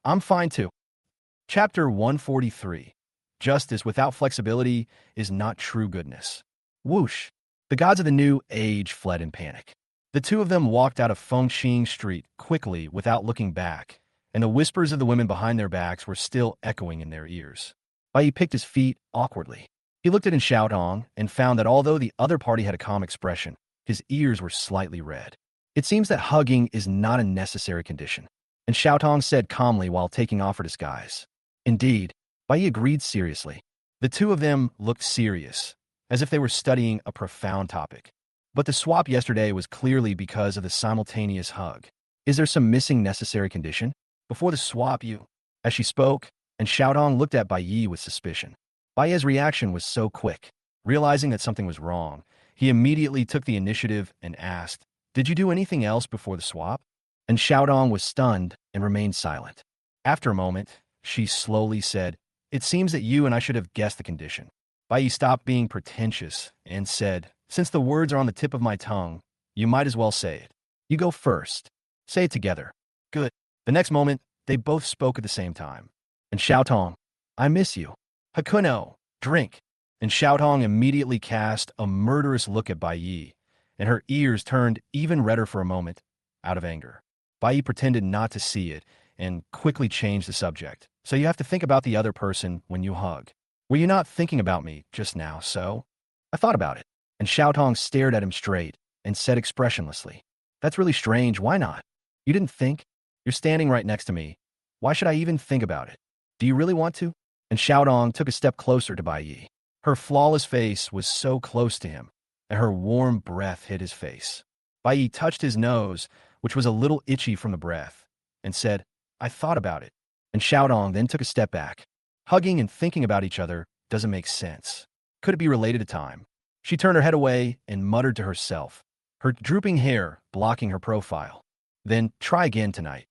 "I'm fine too." Chapter 143. Justice without flexibility is not true goodness. Whoosh. The gods of the new age fled in panic. The two of them walked out of Fengxing Street quickly without looking back, and the whispers of the women behind their backs were still echoing in their ears. Bai picked his feet awkwardly. He looked at Xiaodong and found that although the other party had a calm expression, his ears were slightly red. It seems that hugging is not a necessary condition. And Xiaodong said calmly while taking off her disguise. Indeed, Bai agreed seriously. The two of them looked serious, as if they were studying a profound topic. But the swap yesterday was clearly because of the simultaneous hug. Is there some missing necessary condition? Before the swap As she spoke, and Xiaodong looked at Bai with suspicion. Bai's reaction was so quick. Realizing that something was wrong, he immediately took the initiative and asked, "Did you do anything else before the swap?" And Xiaodong was stunned and remained silent. After a moment, she slowly said, "It seems that you and I should have guessed the condition." Bai stopped being pretentious and said, "Since the words are on the tip of my tongue, you might as well say it. You go first. Say it together." "Good." The next moment, they both spoke at the same time. And Xiaotong, "I miss you." "Hakuno, drink." And Xiaotong immediately cast a murderous look at Bai, and her ears turned even redder for a moment, out of anger. Bai pretended not to see it and quickly changed the subject. So you have to think about the other person when you hug. Were you not thinking about me just now, so? I thought about it. And Xiaotong stared at him straight and said expressionlessly, That's really strange, why not? You didn't think? You're standing right next to me. Why should I even think about it? Do you really want to? And Xiaodong took a step closer to Bai Yi. Her flawless face was so close to him, and her warm breath hit his face. Bai Yi touched his nose, which was a little itchy from the breath, and said, I thought about it. And Xiaodong then took a step back. Hugging and thinking about each other doesn't make sense. Could it be related to time? She turned her head away and muttered to herself, her drooping hair blocking her profile. Then try again tonight.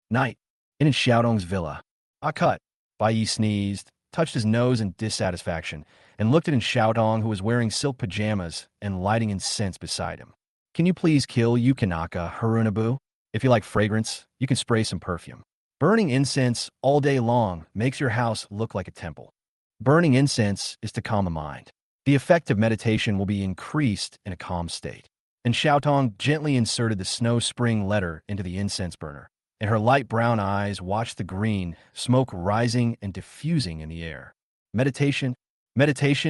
Night. In Xiaodong's villa. I cut. Bai Yi sneezed, touched his nose in dissatisfaction, and looked at Xiaodong, who was wearing silk pajamas and lighting incense beside him. Can you please kill Yukinaka Harunabu? If you like fragrance, you can spray some perfume. Burning incense all day long makes your house look like a temple. Burning incense is to calm the mind. The effect of meditation will be increased in a calm state. And Xiaotong gently inserted the snow spring letter into the incense burner, and her light brown eyes watched the green smoke rising and diffusing in the air. Meditation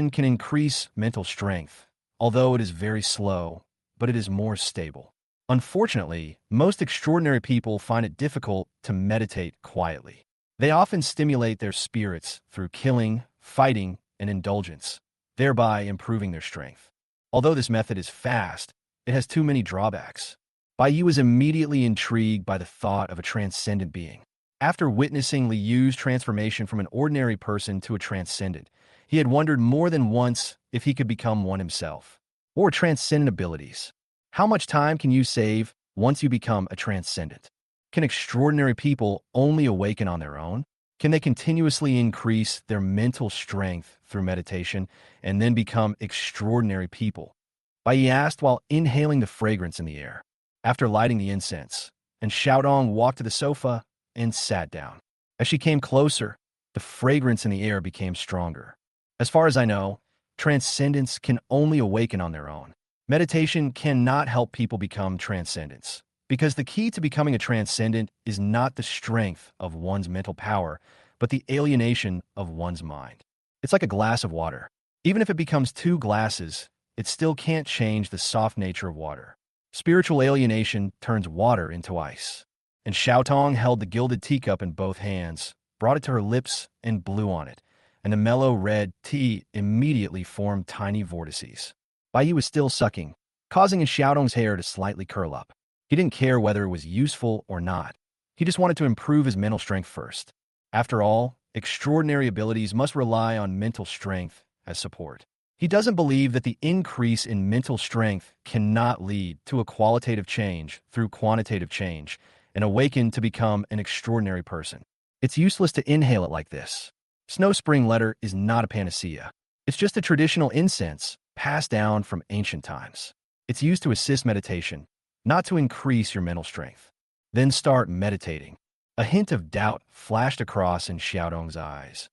can increase mental strength, although it is very slow, but it is more stable. Unfortunately, most extraordinary people find it difficult to meditate quietly. They often stimulate their spirits through killing, fighting, and indulgence, thereby improving their strength. Although this method is fast, it has too many drawbacks. Bai Yi was immediately intrigued by the thought of a transcendent being. After witnessing Li Yu's transformation from an ordinary person to a transcendent, he had wondered more than once if he could become one himself. Or transcendent abilities. How much time can you save once you become a transcendent? Can extraordinary people only awaken on their own? Can they continuously increase their mental strength through meditation and then become extraordinary people? Bai Yi asked while inhaling the fragrance in the air. After lighting the incense, and Xiaodong walked to the sofa and sat down. As she came closer, the fragrance in the air became stronger. As far as I know, transcendents can only awaken on their own. Meditation cannot help people become transcendents, because the key to becoming a transcendent is not the strength of one's mental power, but the alienation of one's mind. It's like a glass of water. Even if it becomes two glasses, it still can't change the soft nature of water. Spiritual alienation turns water into ice. And Xiaotong held the gilded teacup in both hands, brought it to her lips, and blew on it, and the mellow red tea immediately formed tiny vortices. Bai Yi was still sucking, causing Xiaodong's hair to slightly curl up. He didn't care whether it was useful or not. He just wanted to improve his mental strength first. After all, extraordinary abilities must rely on mental strength as support. He doesn't believe that the increase in mental strength cannot lead to a qualitative change through quantitative change and awaken to become an extraordinary person. It's useless to inhale it like this. Snow Spring Letter is not a panacea. It's just a traditional incense passed down from ancient times. It's used to assist meditation, not to increase your mental strength. Then start meditating. A hint of doubt flashed across in Xiaodong's eyes.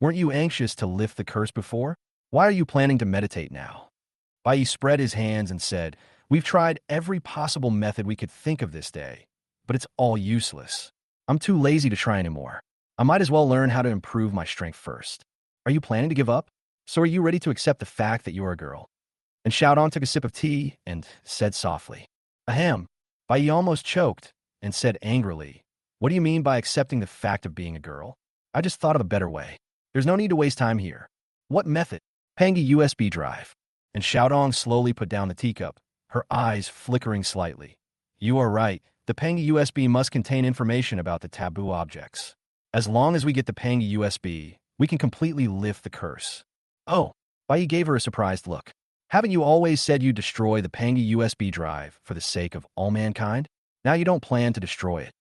Weren't you anxious to lift the curse before? Why are you planning to meditate now? Bai Yi spread his hands and said, We've tried every possible method we could think of this day, but it's all useless. I'm too lazy to try anymore. I might as well learn how to improve my strength first. Are you planning to give up? So are you ready to accept the fact that you're a girl? And Xiaodong took a sip of tea and said softly, Ahem. Bai Yi almost choked and said angrily, What do you mean by accepting the fact of being a girl? I just thought of a better way. There's no need to waste time here. What method? Pangy USB drive. And Xiaodong slowly put down the teacup, her eyes flickering slightly. You are right. The Pangy USB must contain information about the taboo objects. As long as we get the Pangy USB, we can completely lift the curse. Oh, Bai Yi gave her a surprised look. Haven't you always said you'd destroy the Pangy USB drive for the sake of all mankind? Now you don't plan to destroy it.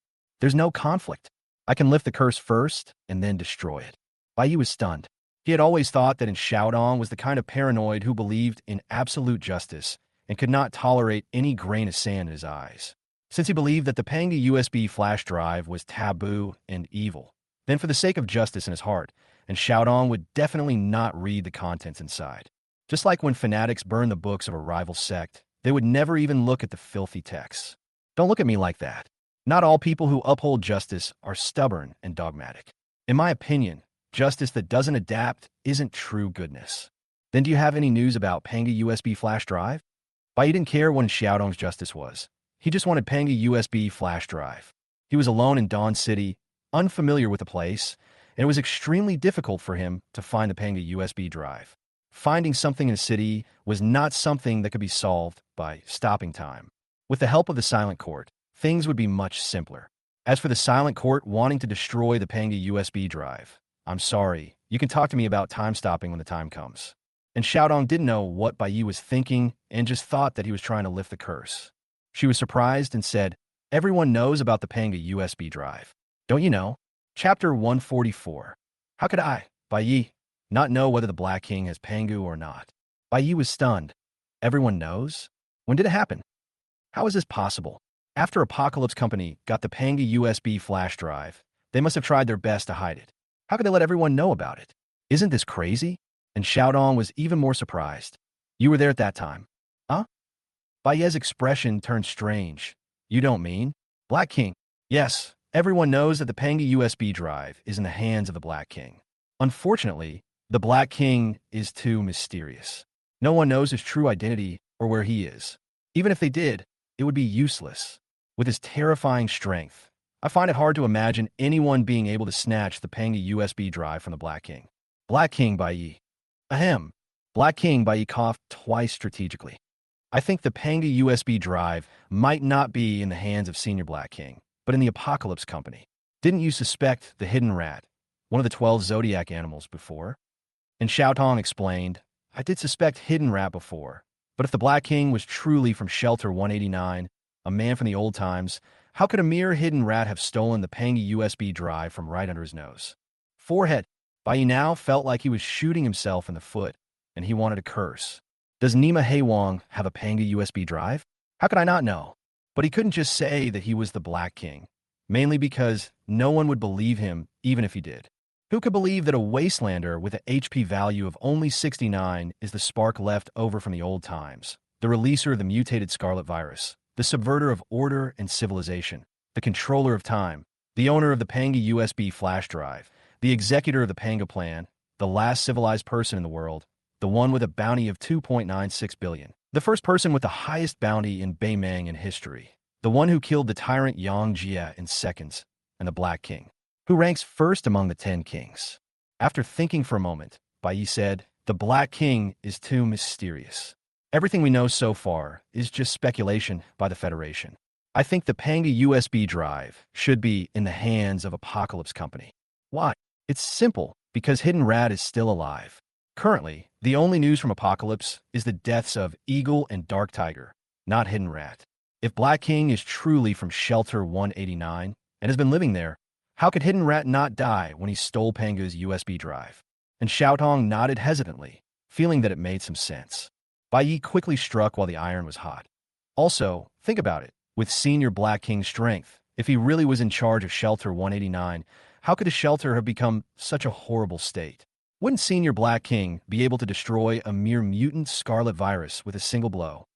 There's no conflict. I can lift the curse first and then destroy it. Bai Yi was stunned. He had always thought that Xiaodong was the kind of paranoid who believed in absolute justice and could not tolerate any grain of sand in his eyes. Since he believed that the Pangy USB flash drive was taboo and evil, then for the sake of justice in his heart, and Xiaodong would definitely not read the contents inside. Just like when fanatics burn the books of a rival sect, they would never even look at the filthy texts. Don't look at me like that. Not all people who uphold justice are stubborn and dogmatic. In my opinion, justice that doesn't adapt isn't true goodness. Then do you have any news about Panga USB flash drive? Bai didn't care what Xiaodong's justice was. He just wanted Panga USB flash drive. He was alone in Dawn City, unfamiliar with the place, and it was extremely difficult for him to find the Panga USB drive. Finding something in a city was not something that could be solved by stopping time. With the help of the Silent Court, things would be much simpler. As for the Silent Court wanting to destroy the Panga USB drive, I'm sorry, you can talk to me about time stopping when the time comes. And Xiaodong didn't know what Bai Yi was thinking and just thought that he was trying to lift the curse. She was surprised and said, "Everyone knows about the Panga USB drive. Don't you know?" Chapter 144. How could I, Bai Yi, not know whether the Black King has Pangu or not? Bai Yi was stunned. Everyone knows? When did it happen? How is this possible? After Apocalypse Company got the Panga USB flash drive, they must have tried their best to hide it. How could they let everyone know about it? Isn't this crazy? And Xiaodong was even more surprised. You were there at that time. Huh? Bai Ye's expression turned strange. You don't mean? Black King. Yes, everyone knows that the Panga USB drive is in the hands of the Black King. Unfortunately, the Black King is too mysterious. No one knows his true identity or where he is. Even if they did, it would be useless. With his terrifying strength, I find it hard to imagine anyone being able to snatch the Panga USB drive from the Black King. Black King Bai Yi. Ahem. Black King Bai Yi coughed twice strategically. I think the Panga USB drive might not be in the hands of Senior Black King, but in the Apocalypse Company. Didn't you suspect the Hidden Rat, one of the 12 Zodiac animals, before? And Xiaotong explained, I did suspect Hidden Rat before, but if the Black King was truly from Shelter 189, a man from the old times, how could a mere Hidden Rat have stolen the Panga USB drive from right under his nose? Forehead. Bai Yi now felt like he was shooting himself in the foot, and he wanted to curse. Does Nima Haywang have a Panga USB drive? How could I not know? But he couldn't just say that he was the Black King, mainly because no one would believe him even if he did. Who could believe that a wastelander with an HP value of only 69 is the spark left over from the old times, the releaser of the mutated scarlet virus, the subverter of order and civilization, the controller of time, the owner of the Panga USB flash drive, the executor of the Panga plan, the last civilized person in the world, the one with a bounty of 2.96 billion, the first person with the highest bounty in Beimang in history, the one who killed the tyrant Yang Jia in seconds, and the Black King, who ranks first among the 10 kings. After thinking for a moment, Bai Yi said, the Black King is too mysterious. Everything we know so far is just speculation by the Federation. I think the Panga USB drive should be in the hands of Apocalypse Company. Why? It's simple, because Hidden Rat is still alive. Currently, the only news from Apocalypse is the deaths of Eagle and Dark Tiger, not Hidden Rat. If Black King is truly from Shelter 189 and has been living there, how could Hidden Rat not die when he stole Panga's USB drive? And Xiaotong nodded hesitantly, feeling that it made some sense. Bai Yi quickly struck while the iron was hot. Also, think about it. With Senior Black King's strength, if he really was in charge of Shelter 189, how could a shelter have become such a horrible state? Wouldn't Senior Black King be able to destroy a mere mutant scarlet virus with a single blow?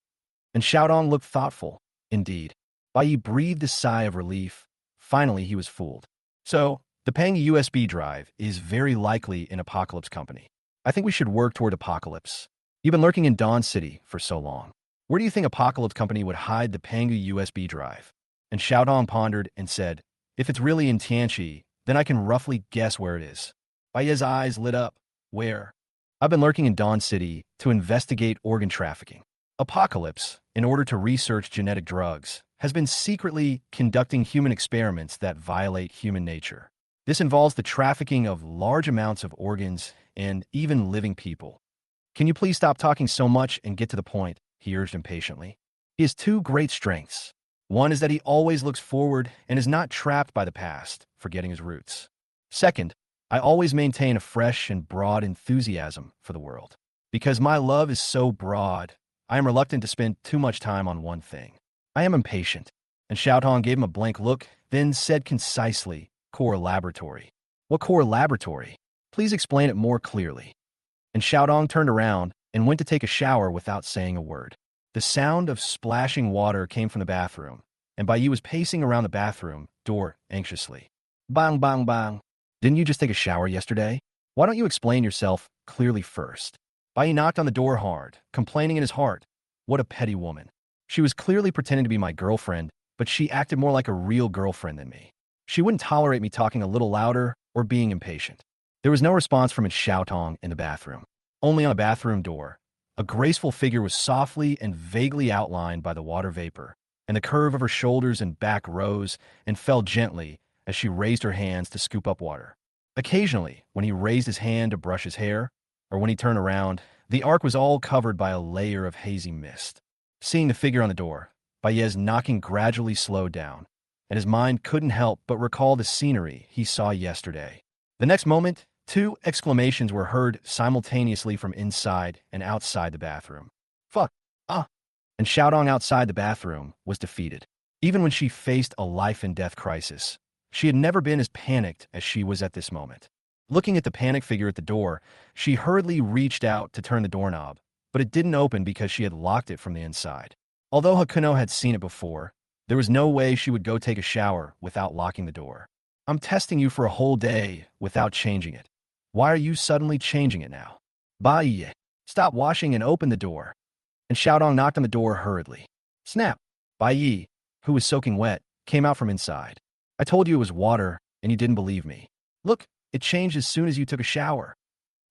And Xiaodong looked thoughtful. Indeed. Bai Yi breathed a sigh of relief. Finally, he was fooled. So, the Panga USB drive is very likely in Apocalypse Company. I think we should work toward Apocalypse. You've been lurking in Dawn City for so long. Where do you think Apocalypse Company would hide the Panga USB drive? And Xiaodong pondered and said, if it's really in Tianqi, then I can roughly guess where it is. Bai Yi's eyes lit up. Where? I've been lurking in Dawn City to investigate organ trafficking. Apocalypse, in order to research genetic drugs, has been secretly conducting human experiments that violate human nature. This involves the trafficking of large amounts of organs and even living people. Can you please stop talking so much and get to the point? He urged impatiently. He has two great strengths. One is that he always looks forward and is not trapped by the past, forgetting his roots. Second, I always maintain a fresh and broad enthusiasm for the world. Because my love is so broad, I am reluctant to spend too much time on one thing. I am impatient. And Xiaotong gave him a blank look, then said concisely, Core Laboratory. What Core Laboratory? Please explain it more clearly. And Xiaodong turned around and went to take a shower without saying a word. The sound of splashing water came from the bathroom, and Bai Yi was pacing around the bathroom door anxiously. Bang, bang, bang. Didn't you just take a shower yesterday? Why don't you explain yourself clearly first? Bai knocked on the door hard, complaining in his heart. What a petty woman. She was clearly pretending to be my girlfriend, but she acted more like a real girlfriend than me. She wouldn't tolerate me talking a little louder or being impatient. There was no response from Xiaotong in the bathroom. Only on the bathroom door. A graceful figure was softly and vaguely outlined by the water vapor, and the curve of her shoulders and back rose and fell gently as she raised her hands to scoop up water. Occasionally, when he raised his hand to brush his hair, or when he turned around, the arc was all covered by a layer of hazy mist. Seeing the figure on the door, Baez's knocking gradually slowed down, and his mind couldn't help but recall the scenery he saw yesterday. The next moment, two exclamations were heard simultaneously from inside and outside the bathroom. Fuck! Ah! And Xiaodong outside the bathroom was defeated. Even when she faced a life-and-death crisis, she had never been as panicked as she was at this moment. Looking at the panicked figure at the door, she hurriedly reached out to turn the doorknob, but it didn't open because she had locked it from the inside. Although Hakuno had seen it before, there was no way she would go take a shower without locking the door. I'm testing you for a whole day without changing it. Why are you suddenly changing it now? Bai, stop washing and open the door. And Xiaodong knocked on the door hurriedly. Snap! Bai, who was soaking wet, came out from inside. I told you it was water, and you didn't believe me. Look, it changed as soon as you took a shower.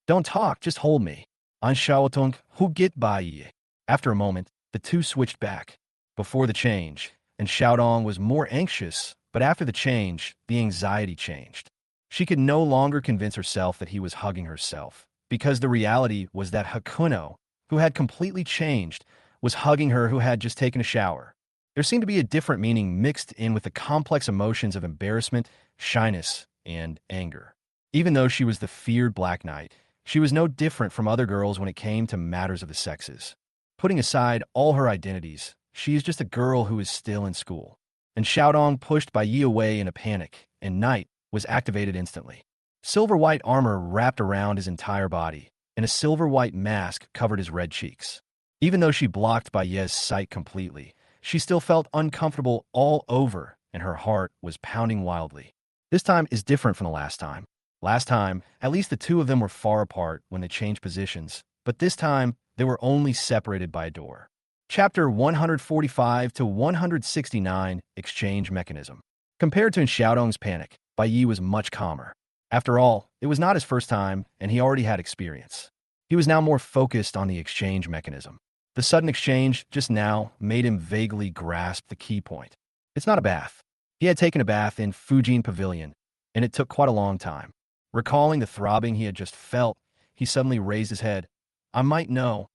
Don't talk, just hold me. An Xiaotung, who get Bai? After a moment, the two switched back. Before the change, and Xiaodong was more anxious, but after the change, the anxiety changed. She could no longer convince herself that he was hugging herself, because the reality was that Hakuno, who had completely changed, was hugging her who had just taken a shower. There seemed to be a different meaning mixed in with the complex emotions of embarrassment, shyness, and anger. Even though she was the feared Black Knight, she was no different from other girls when it came to matters of the sexes. Putting aside all her identities, she is just a girl who is still in school. And Xiaodong pushed Bai Yi away in a panic, and Night was activated instantly. Silver-white armor wrapped around his entire body, and a silver-white mask covered his red cheeks. Even though she blocked Bai Yi's sight completely, she still felt uncomfortable all over, and her heart was pounding wildly. This time is different from the last time. Last time, at least the two of them were far apart when they changed positions, but this time, they were only separated by a door. Chapter 145 to 169, Exchange Mechanism. Compared to Xiaodong's panic, Bai Yi was much calmer. After all, it was not his first time, and he already had experience. He was now more focused on the exchange mechanism. The sudden exchange just now made him vaguely grasp the key point. It's not a bath. He had taken a bath in Fujin Pavilion, and it took quite a long time. Recalling the throbbing he had just felt, he suddenly raised his head. I might know.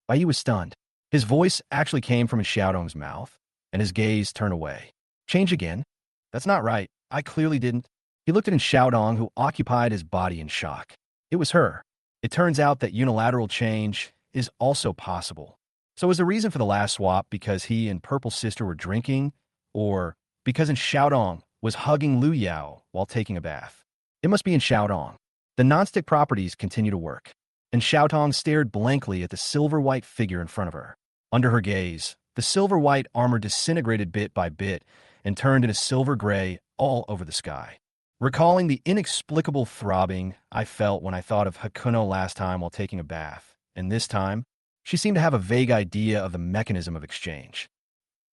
Bai Yi was stunned. His voice actually came from Xiaodong's mouth, and his gaze turned away. Change again? That's not right. I clearly didn't. He looked at Xiaodong, who occupied his body in shock. It was her. It turns out that unilateral change is also possible. So was the reason for the last swap because he and Purple Sister were drinking, or because Xiaodong was hugging Lu Yao while taking a bath? It must be in Xiaodong. The nonstick properties continue to work, and Xiaodong stared blankly at the silver-white figure in front of her. Under her gaze, the silver-white armor disintegrated bit by bit and turned into silver-gray all over the sky. Recalling the inexplicable throbbing I felt when I thought of Hakuno last time while taking a bath, and this time, she seemed to have a vague idea of the mechanism of exchange.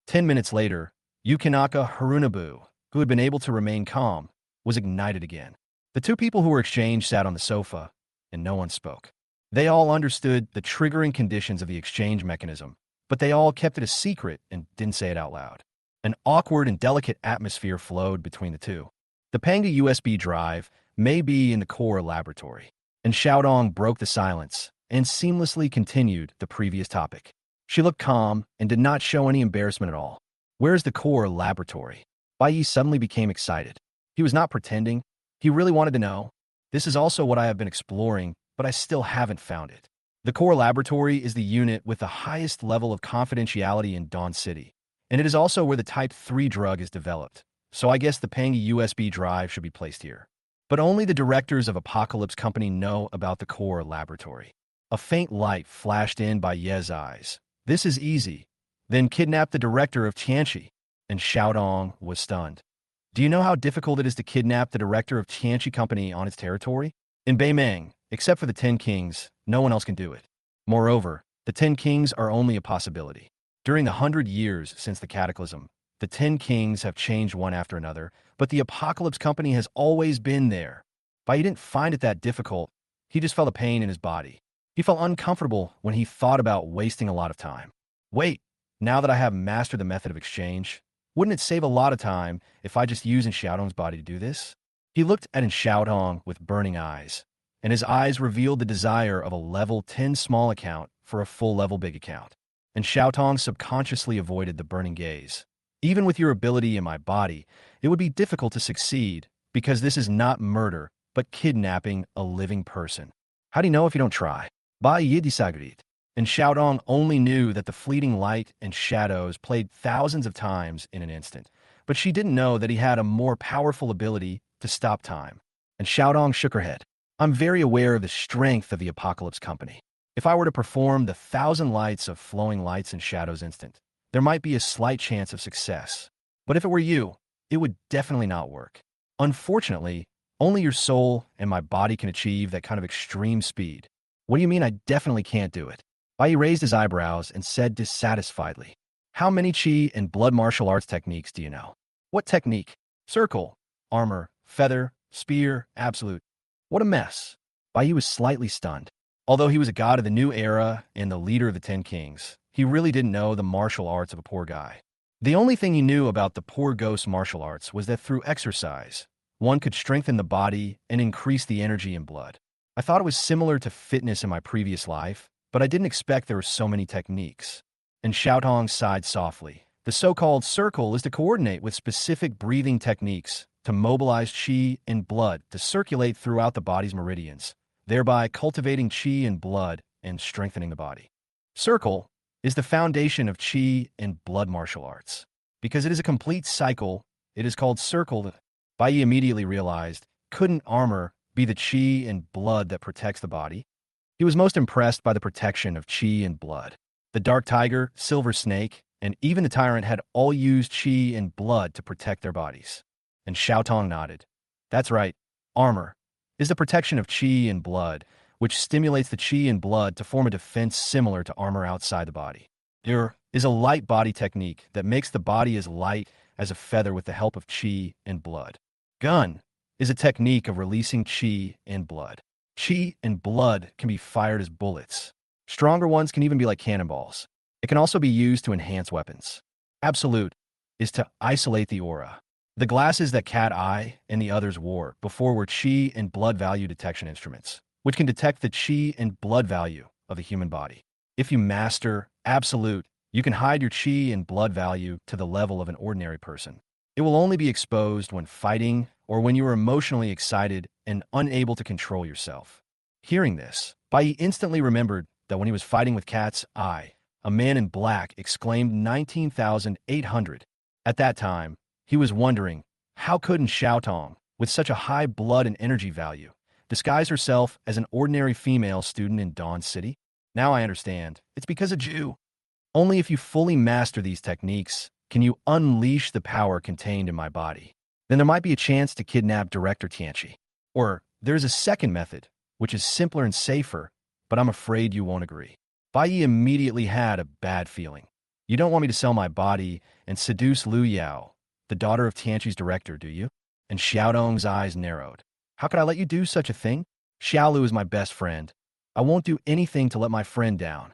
10 minutes later, Yukinaka Harunobu, who had been able to remain calm, was ignited again. The two people who were exchanged sat on the sofa, and no one spoke. They all understood the triggering conditions of the exchange mechanism, but they all kept it a secret and didn't say it out loud. An awkward and delicate atmosphere flowed between the two. The Panga USB drive may be in the core laboratory, and Xiaodong broke the silence and seamlessly continued the previous topic. She looked calm and did not show any embarrassment at all. Where's the core laboratory? Bai Yi suddenly became excited. He was not pretending. He really wanted to know. This is also what I have been exploring, but I still haven't found it. The core laboratory is the unit with the highest level of confidentiality in Dawn City, and it is also where the Type 3 drug is developed. So I guess the Pangi USB drive should be placed here. But only the directors of Apocalypse Company know about the core laboratory. A faint light flashed in by Ye's eyes. This is easy. Then kidnap the director of Tianchi. And Xiaodong was stunned. Do you know how difficult it is to kidnap the director of Tianchi Company on its territory? In Beimeng, except for the Ten Kings, no one else can do it. Moreover, the Ten Kings are only a possibility. During the 100 years since the Cataclysm, the Ten Kings have changed one after another, but the Apocalypse Company has always been there. But he didn't find it that difficult. He just felt a pain in his body. He felt uncomfortable when he thought about wasting a lot of time. Wait, now that I have mastered the method of exchange, wouldn't it save a lot of time if I just use Xiaodong's body to do this? He looked at Xiaodong with burning eyes, and his eyes revealed the desire of a level 10 small account for a full level big account. And Xiaodong subconsciously avoided the burning gaze. Even with your ability in my body, it would be difficult to succeed because this is not murder, but kidnapping a living person. How do you know if you don't try? Ba yi disagreed. And Xiaodong only knew that the fleeting light and shadows played thousands of times in an instant. But she didn't know that he had a more powerful ability to stop time. And Xiaodong shook her head. I'm very aware of the strength of the Apocalypse Company. If I were to perform the 1,000 lights of flowing lights and shadows instant, there might be a slight chance of success. But if it were you, it would definitely not work. Unfortunately, only your soul and my body can achieve that kind of extreme speed. What do you mean I definitely can't do it? Bai raised his eyebrows and said dissatisfiedly, how many chi and blood martial arts techniques do you know? What technique? Circle, armor, feather, spear, absolute. What a mess. Bai was slightly stunned. Although he was a god of the new era and the leader of the Ten Kings, he really didn't know the martial arts of a poor guy. The only thing he knew about the poor ghost martial arts was that through exercise, one could strengthen the body and increase the energy in blood. I thought it was similar to fitness in my previous life, but I didn't expect there were so many techniques. And Xiaodong sighed softly. The so-called circle is to coordinate with specific breathing techniques to mobilize qi and blood to circulate throughout the body's meridians, thereby cultivating qi and blood and strengthening the body. Circle is the foundation of qi and blood martial arts. Because it is a complete cycle, it is called circle. Bai immediately realized, couldn't armor be the qi and blood that protects the body? He was most impressed by the protection of qi and blood. The dark tiger, silver snake, and even the tyrant had all used qi and blood to protect their bodies. And Xiaotong nodded. That's right, armor is the protection of qi and blood, which stimulates the qi and blood to form a defense similar to armor outside the body. There is a light body technique that makes the body as light as a feather with the help of qi and blood. Gun is a technique of releasing qi and blood. Qi and blood can be fired as bullets. Stronger ones can even be like cannonballs. It can also be used to enhance weapons. Absolute is to isolate the aura. The glasses that Cat Eye and the others wore before were qi and blood value detection instruments, which can detect the qi and blood value of the human body. If you master Absolute, you can hide your qi and blood value to the level of an ordinary person. It will only be exposed when fighting or when you are emotionally excited and unable to control yourself. Hearing this, Bai instantly remembered that when he was fighting with Cat's Eye, a man in black exclaimed 19,800. At that time, he was wondering, how couldn't Xiaotong, with such a high blood and energy value, disguise herself as an ordinary female student in Dawn City? Now I understand. It's because of Jew. Only if you fully master these techniques can you unleash the power contained in my body. Then there might be a chance to kidnap Director Tianchi. Or there's a second method, which is simpler and safer, but I'm afraid you won't agree. Bai Yi immediately had a bad feeling. You don't want me to sell my body and seduce Lu Yao, the daughter of Tianchi's director, do you? And Xiaodong's eyes narrowed. How could I let you do such a thing? Xiaolu is my best friend. I won't do anything to let my friend down.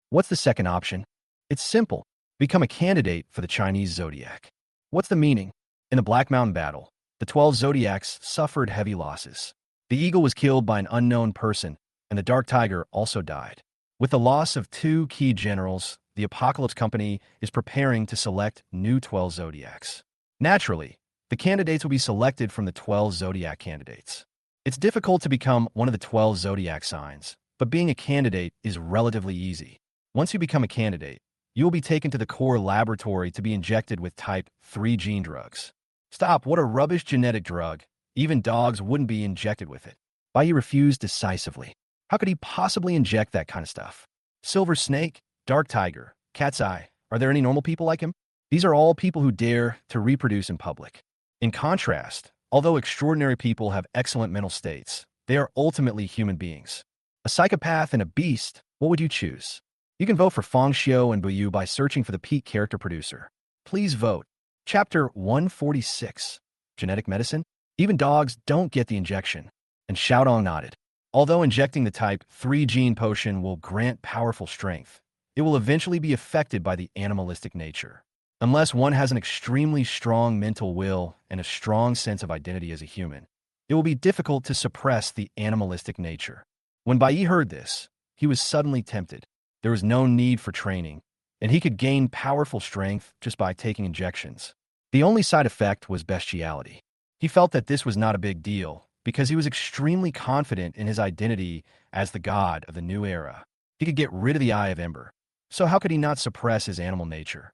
What's the second option? It's simple. Become a candidate for the Chinese zodiac. What's the meaning? In the Black Mountain battle, the 12 zodiacs suffered heavy losses. The eagle was killed by an unknown person, and the dark tiger also died. With the loss of 2 key generals, the Apocalypse Company is preparing to select new 12 zodiacs. Naturally, the candidates will be selected from the 12 zodiac candidates. It's difficult to become one of the 12 zodiac signs, but being a candidate is relatively easy. Once you become a candidate, you will be taken to the core laboratory to be injected with type 3 gene drugs. Stop, what a rubbish genetic drug. Even dogs wouldn't be injected with it. Bai refused decisively. How could he possibly inject that kind of stuff? Silver Snake, Dark Tiger, Cat's Eye, are there any normal people like him? These are all people who dare to reproduce in public. In contrast, although extraordinary people have excellent mental states, they are ultimately human beings. A psychopath and a beast, what would you choose? You can vote for Feng Xiu and Buyu by searching for the Peak character producer. Please vote. Chapter 146. Genetic Medicine? Even dogs don't get the injection. And Xiaodong nodded. Although injecting the Type 3 gene potion will grant powerful strength, it will eventually be affected by the animalistic nature. Unless one has an extremely strong mental will and a strong sense of identity as a human, it will be difficult to suppress the animalistic nature. When Bai heard this, he was suddenly tempted. There was no need for training, and he could gain powerful strength just by taking injections. The only side effect was bestiality. He felt that this was not a big deal because he was extremely confident in his identity as the god of the new era. He could get rid of the Eye of Ember. So how could he not suppress his animal nature?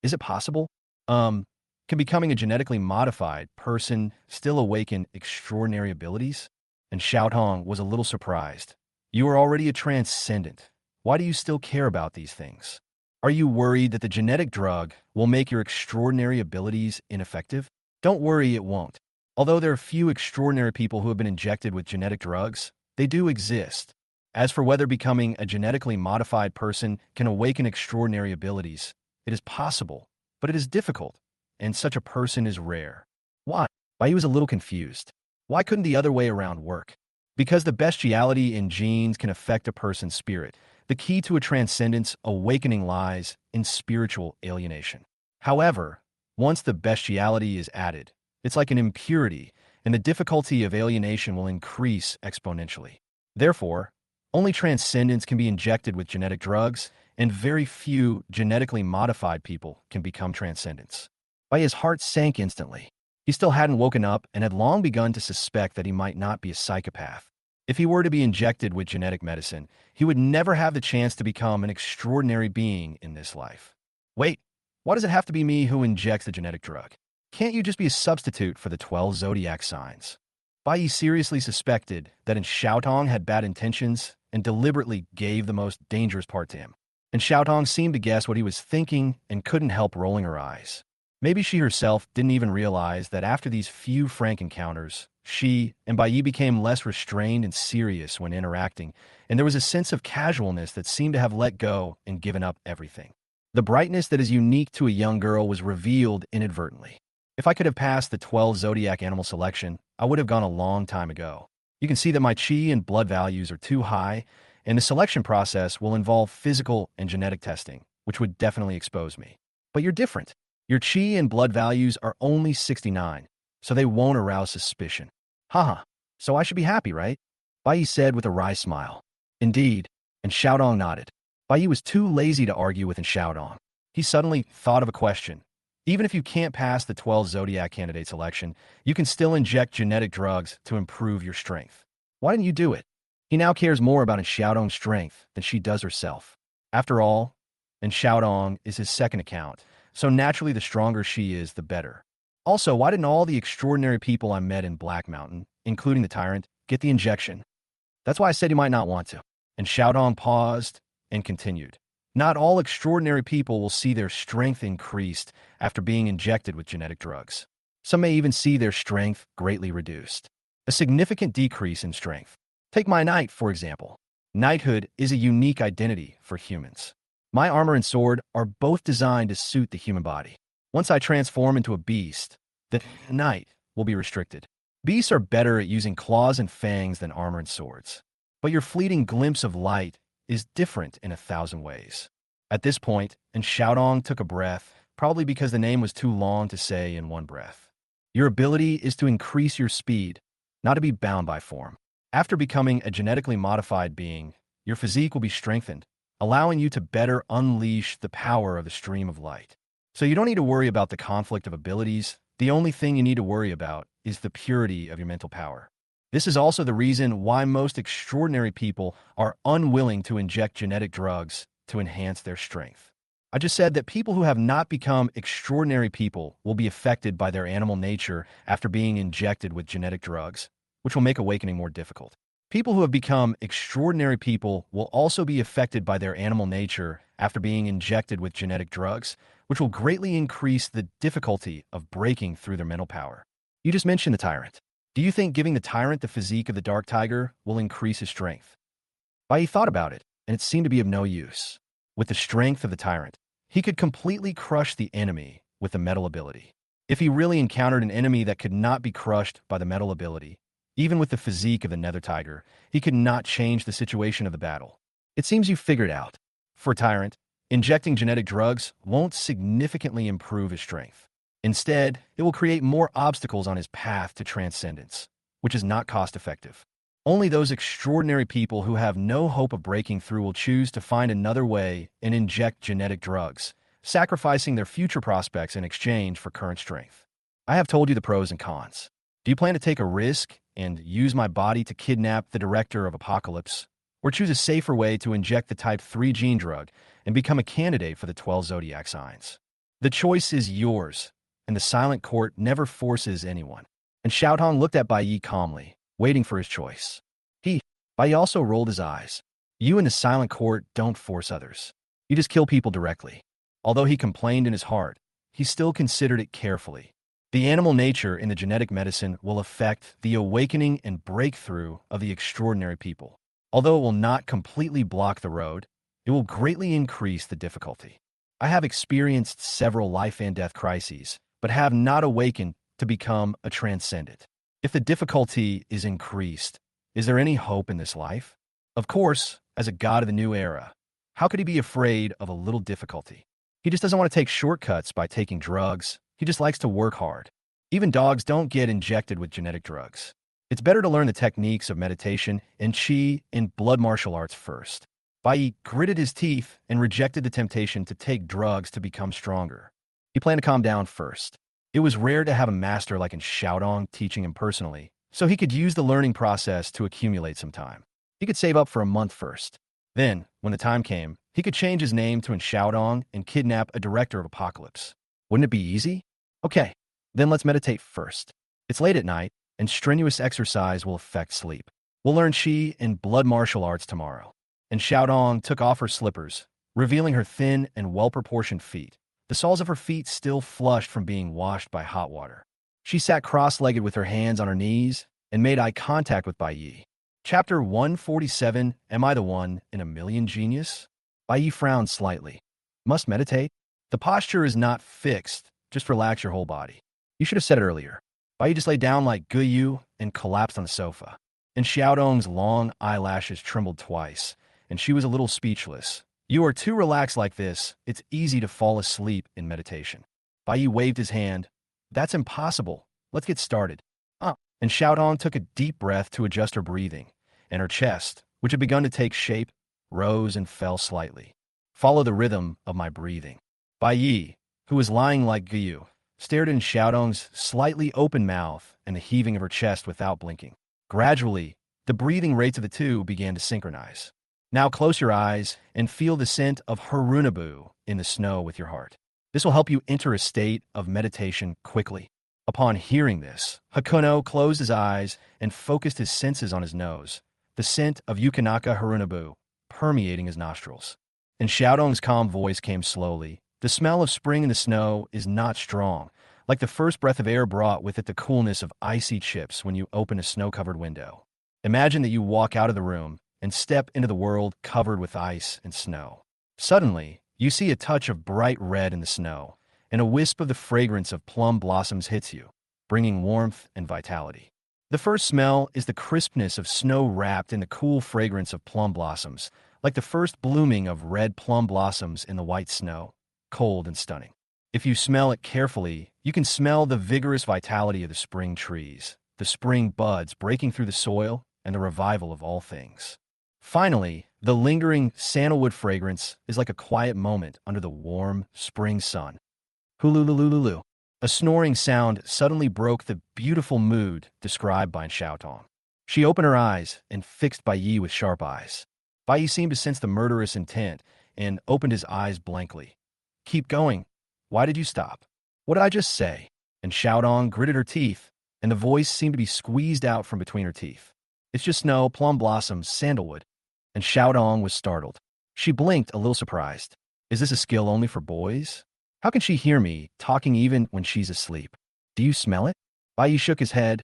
Is it possible? Can becoming a genetically modified person still awaken extraordinary abilities? And Xiaotong was a little surprised. You are already a transcendent. Why do you still care about these things? Are you worried that the genetic drug will make your extraordinary abilities ineffective? Don't worry, it won't. Although there are few extraordinary people who have been injected with genetic drugs, they do exist. As for whether becoming a genetically modified person can awaken extraordinary abilities, it is possible, but it is difficult, and such a person is rare. Why? Bai was a little confused. Why couldn't the other way around work? Because the bestiality in genes can affect a person's spirit. The key to a transcendence awakening lies in spiritual alienation. However, once the bestiality is added, it's like an impurity, and the difficulty of alienation will increase exponentially. Therefore, only transcendence can be injected with genetic drugs, and very few genetically modified people can become transcendents. His heart sank instantly. He still hadn't woken up and had long begun to suspect that he might not be a psychopath. If he were to be injected with genetic medicine, he would never have the chance to become an extraordinary being in this life. Wait, why does it have to be me who injects the genetic drug? Can't you just be a substitute for the 12 zodiac signs? Bai seriously suspected that Xiaotong had bad intentions and deliberately gave the most dangerous part to him. And Xiaotong seemed to guess what he was thinking and couldn't help rolling her eyes. Maybe she herself didn't even realize that after these few frank encounters, she and Bai became less restrained and serious when interacting, and there was a sense of casualness that seemed to have let go and given up everything. The brightness that is unique to a young girl was revealed inadvertently. If I could have passed the 12 zodiac animal selection, I would have gone a long time ago. You can see that my chi and blood values are too high, and the selection process will involve physical and genetic testing, which would definitely expose me. But you're different. Your chi and blood values are only 69, so they won't arouse suspicion. Haha, so I should be happy, right? Bai said with a wry smile. Indeed, and Xiaodong nodded. Bai was too lazy to argue with Xiaodong. He suddenly thought of a question. Even if you can't pass the 12 zodiac candidate selection, you can still inject genetic drugs to improve your strength. Why didn't you do it? He now cares more about Xiaodong's strength than she does herself. After all, Xiaodong is his second account, so naturally the stronger she is, the better. Also, why didn't all the extraordinary people I met in Black Mountain, including the tyrant, get the injection? That's why I said you might not want to. And Xiaodong paused and continued. Not all extraordinary people will see their strength increased after being injected with genetic drugs. Some may even see their strength greatly reduced. A significant decrease in strength. Take my knight, for example. Knighthood is a unique identity for humans. My armor and sword are both designed to suit the human body. Once I transform into a beast, the knight will be restricted. Beasts are better at using claws and fangs than armor and swords. But your fleeting glimpse of light is different in 1,000 ways. At this point, Xiaodong took a breath, probably because the name was too long to say in one breath. Your ability is to increase your speed, not to be bound by form. After becoming a genetically modified being, your physique will be strengthened, allowing you to better unleash the power of the stream of light. So you don't need to worry about the conflict of abilities. The only thing you need to worry about is the purity of your mental power. This is also the reason why most extraordinary people are unwilling to inject genetic drugs to enhance their strength. I just said that people who have not become extraordinary people will be affected by their animal nature after being injected with genetic drugs, which will make awakening more difficult. People who have become extraordinary people will also be affected by their animal nature after being injected with genetic drugs, which will greatly increase the difficulty of breaking through their mental power. You just mentioned the tyrant. Do you think giving the tyrant the physique of the dark tiger will increase his strength? Bai Yi thought about it, and it seemed to be of no use. With the strength of the tyrant, he could completely crush the enemy with the metal ability. If he really encountered an enemy that could not be crushed by the metal ability, even with the physique of the nether tiger, he could not change the situation of the battle. It seems you figured out. For Tyrant, injecting genetic drugs won't significantly improve his strength. Instead, it will create more obstacles on his path to transcendence, which is not cost-effective. Only those extraordinary people who have no hope of breaking through will choose to find another way and inject genetic drugs, sacrificing their future prospects in exchange for current strength. I have told you the pros and cons. Do you plan to take a risk and use my body to kidnap the director of Apocalypse, or choose a safer way to inject the Type 3 gene drug and become a candidate for the 12 zodiac signs? The choice is yours, and the silent court never forces anyone. And Xiaotong looked at Bai Yi calmly, waiting for his choice. Bai Yi also rolled his eyes. You in the silent court don't force others. You just kill people directly. Although he complained in his heart, he still considered it carefully. The animal nature in the genetic medicine will affect the awakening and breakthrough of the extraordinary people. Although it will not completely block the road, it will greatly increase the difficulty. I have experienced several life and death crises, but have not awakened to become a transcendent. If the difficulty is increased, is there any hope in this life? Of course, as a god of the new era, how could he be afraid of a little difficulty? He just doesn't want to take shortcuts by taking drugs. He just likes to work hard. Even dogs don't get injected with genetic drugs. It's better to learn the techniques of meditation and qi and blood martial arts first. Bai Yi gritted his teeth and rejected the temptation to take drugs to become stronger. He planned to calm down first. It was rare to have a master like in Xiaodong teaching him personally, so he could use the learning process to accumulate some time. He could save up for a month first. Then, when the time came, he could change his name to Xiaodong and kidnap a director of Apocalypse. Wouldn't it be easy? Okay, then let's meditate first. It's late at night, and strenuous exercise will affect sleep. We'll learn qi and blood martial arts tomorrow. And Xiaodong took off her slippers, revealing her thin and well-proportioned feet, the soles of her feet still flushed from being washed by hot water. She sat cross-legged with her hands on her knees and made eye contact with Bai Yi. Chapter 147, Am I the One in a Million Genius? Bai Yi frowned slightly. Must meditate? The posture is not fixed. Just relax your whole body. You should have said it earlier. Bai Yi just lay down like Guyu and collapsed on the sofa. And Xiaodong's long eyelashes trembled twice, and she was a little speechless. You are too relaxed like this. It's easy to fall asleep in meditation. Bai Yi waved his hand. That's impossible. Let's get started. And Xiaodong took a deep breath to adjust her breathing, and her chest, which had begun to take shape, rose and fell slightly. Follow the rhythm of my breathing. Bai Yi, who was lying like Guyu, stared in Xiaodong's slightly open mouth and the heaving of her chest without blinking. Gradually, the breathing rates of the two began to synchronize. Now close your eyes and feel the scent of Harunabu in the snow with your heart. This will help you enter a state of meditation quickly. Upon hearing this, Hakuno closed his eyes and focused his senses on his nose, the scent of Yukinaka Harunabu permeating his nostrils. And Xiaodong's calm voice came slowly. The smell of spring in the snow is not strong, like the first breath of air brought with it the coolness of icy chips when you open a snow-covered window. Imagine that you walk out of the room and step into the world covered with ice and snow. Suddenly, you see a touch of bright red in the snow, and a wisp of the fragrance of plum blossoms hits you, bringing warmth and vitality. The first smell is the crispness of snow wrapped in the cool fragrance of plum blossoms, like the first blooming of red plum blossoms in the white snow, cold and stunning. If you smell it carefully, you can smell the vigorous vitality of the spring trees, the spring buds breaking through the soil, and the revival of all things. Finally, the lingering sandalwood fragrance is like a quiet moment under the warm spring sun. Hululululu. A snoring sound suddenly broke the beautiful mood described by Xiaotong. She opened her eyes and fixed Bai Yi with sharp eyes. Bai Yi seemed to sense the murderous intent and opened his eyes blankly. Keep going. Why did you stop? What did I just say? And Xiaodong gritted her teeth, and the voice seemed to be squeezed out from between her teeth. It's just snow, plum blossoms, sandalwood. And Xiaodong was startled. She blinked, a little surprised. Is this a skill only for boys? How can she hear me talking even when she's asleep? Do you smell it? Bai Yi shook his head.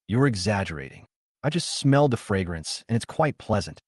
You're exaggerating. I just smelled the fragrance, and it's quite pleasant.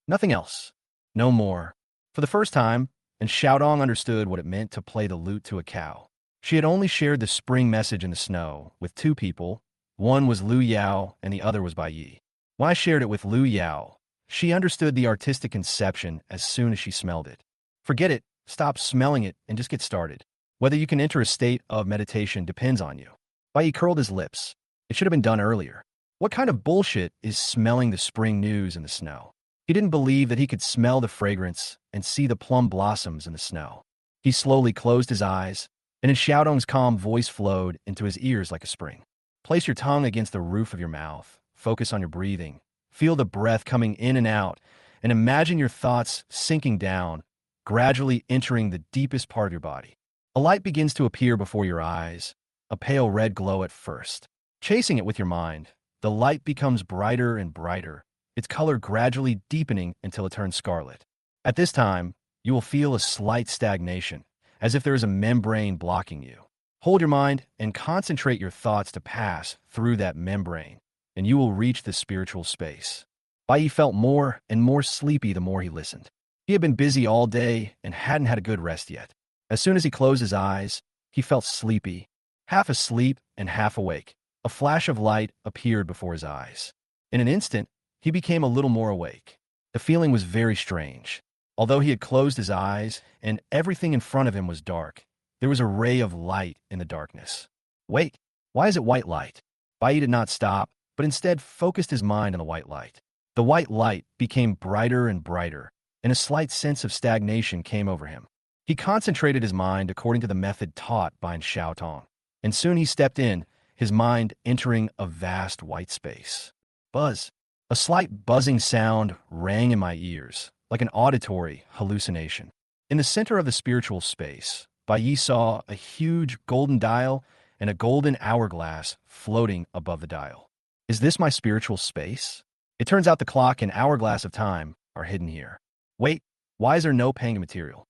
Nothing else. No more. For the first time, and Xiaodong understood what it meant to play the lute to a cow. She had only shared the spring message in the snow with two people. One was Lu Yao, and the other was Bai Yi. When I shared it with Lu Yao, she understood the artistic conception as soon as she smelled it. Forget it, stop smelling it, and just get started. Whether you can enter a state of meditation depends on you. Bai Yi curled his lips. It should have been done earlier. What kind of bullshit is smelling the spring news in the snow? He didn't believe that he could smell the fragrance and see the plum blossoms in the snow. He slowly closed his eyes, and his Xiaodong's calm voice flowed into his ears like a spring. Place your tongue against the roof of your mouth. Focus on your breathing. Feel the breath coming in and out, and imagine your thoughts sinking down, gradually entering the deepest part of your body. A light begins to appear before your eyes, a pale red glow at first. Chasing it with your mind, the light becomes brighter and brighter, its color gradually deepening until it turns scarlet. At this time, you will feel a slight stagnation, as if there is a membrane blocking you. Hold your mind and concentrate your thoughts to pass through that membrane, and you will reach the spiritual space. Bai Yi felt more and more sleepy the more he listened. He had been busy all day and hadn't had a good rest yet. As soon as he closed his eyes, he felt sleepy, half asleep and half awake. A flash of light appeared before his eyes. In an instant, he became a little more awake. The feeling was very strange. Although he had closed his eyes and everything in front of him was dark, there was a ray of light in the darkness. Wait, why is it white light? Bai Yi did not stop, but instead focused his mind on the white light. The white light became brighter and brighter, and a slight sense of stagnation came over him. He concentrated his mind according to the method taught by Xiaotong, and soon he stepped in, his mind entering a vast white space. Buzz. A slight buzzing sound rang in my ears, like an auditory hallucination. In the center of the spiritual space, Bai Yi saw a huge golden dial and a golden hourglass floating above the dial. Is this my spiritual space? It turns out the clock and hourglass of time are hidden here. Wait, why is there no Panga material?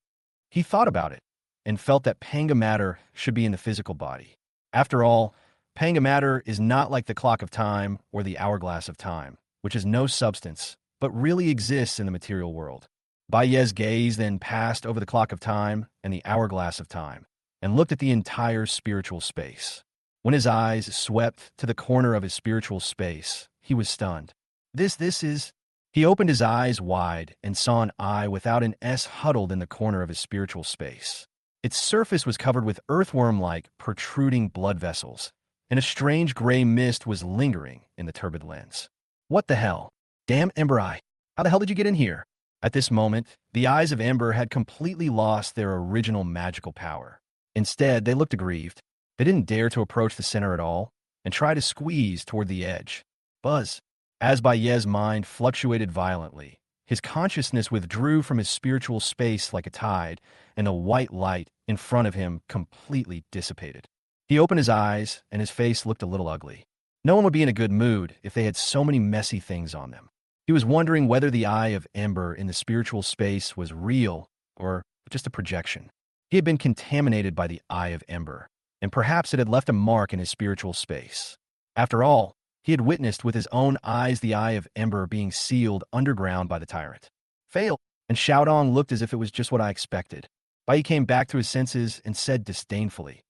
He thought about it and felt that Panga matter should be in the physical body. After all, Panga matter is not like the clock of time or the hourglass of time, which is no substance, but really exists in the material world. Bai Yi's gaze then passed over the clock of time and the hourglass of time, and looked at the entire spiritual space. When his eyes swept to the corner of his spiritual space, he was stunned. This is... He opened his eyes wide and saw an eye without an S huddled in the corner of his spiritual space. Its surface was covered with earthworm-like, protruding blood vessels, and a strange gray mist was lingering in the turbid lens. What the hell? Damn Ember Eye! How the hell did you get in here? At this moment, the eyes of Ember had completely lost their original magical power. Instead, they looked aggrieved. They didn't dare to approach the center at all, and try to squeeze toward the edge. Buzz. As Bai Yi's mind fluctuated violently, his consciousness withdrew from his spiritual space like a tide, and the white light in front of him completely dissipated. He opened his eyes, and his face looked a little ugly. No one would be in a good mood if they had so many messy things on them. He was wondering whether the eye of Ember in the spiritual space was real or just a projection. He had been contaminated by the eye of Ember, and perhaps it had left a mark in his spiritual space. After all, he had witnessed with his own eyes the eye of Ember being sealed underground by the tyrant. Fail! And Xiaodong looked as if it was just what I expected. Bai Yi came back to his senses and said disdainfully,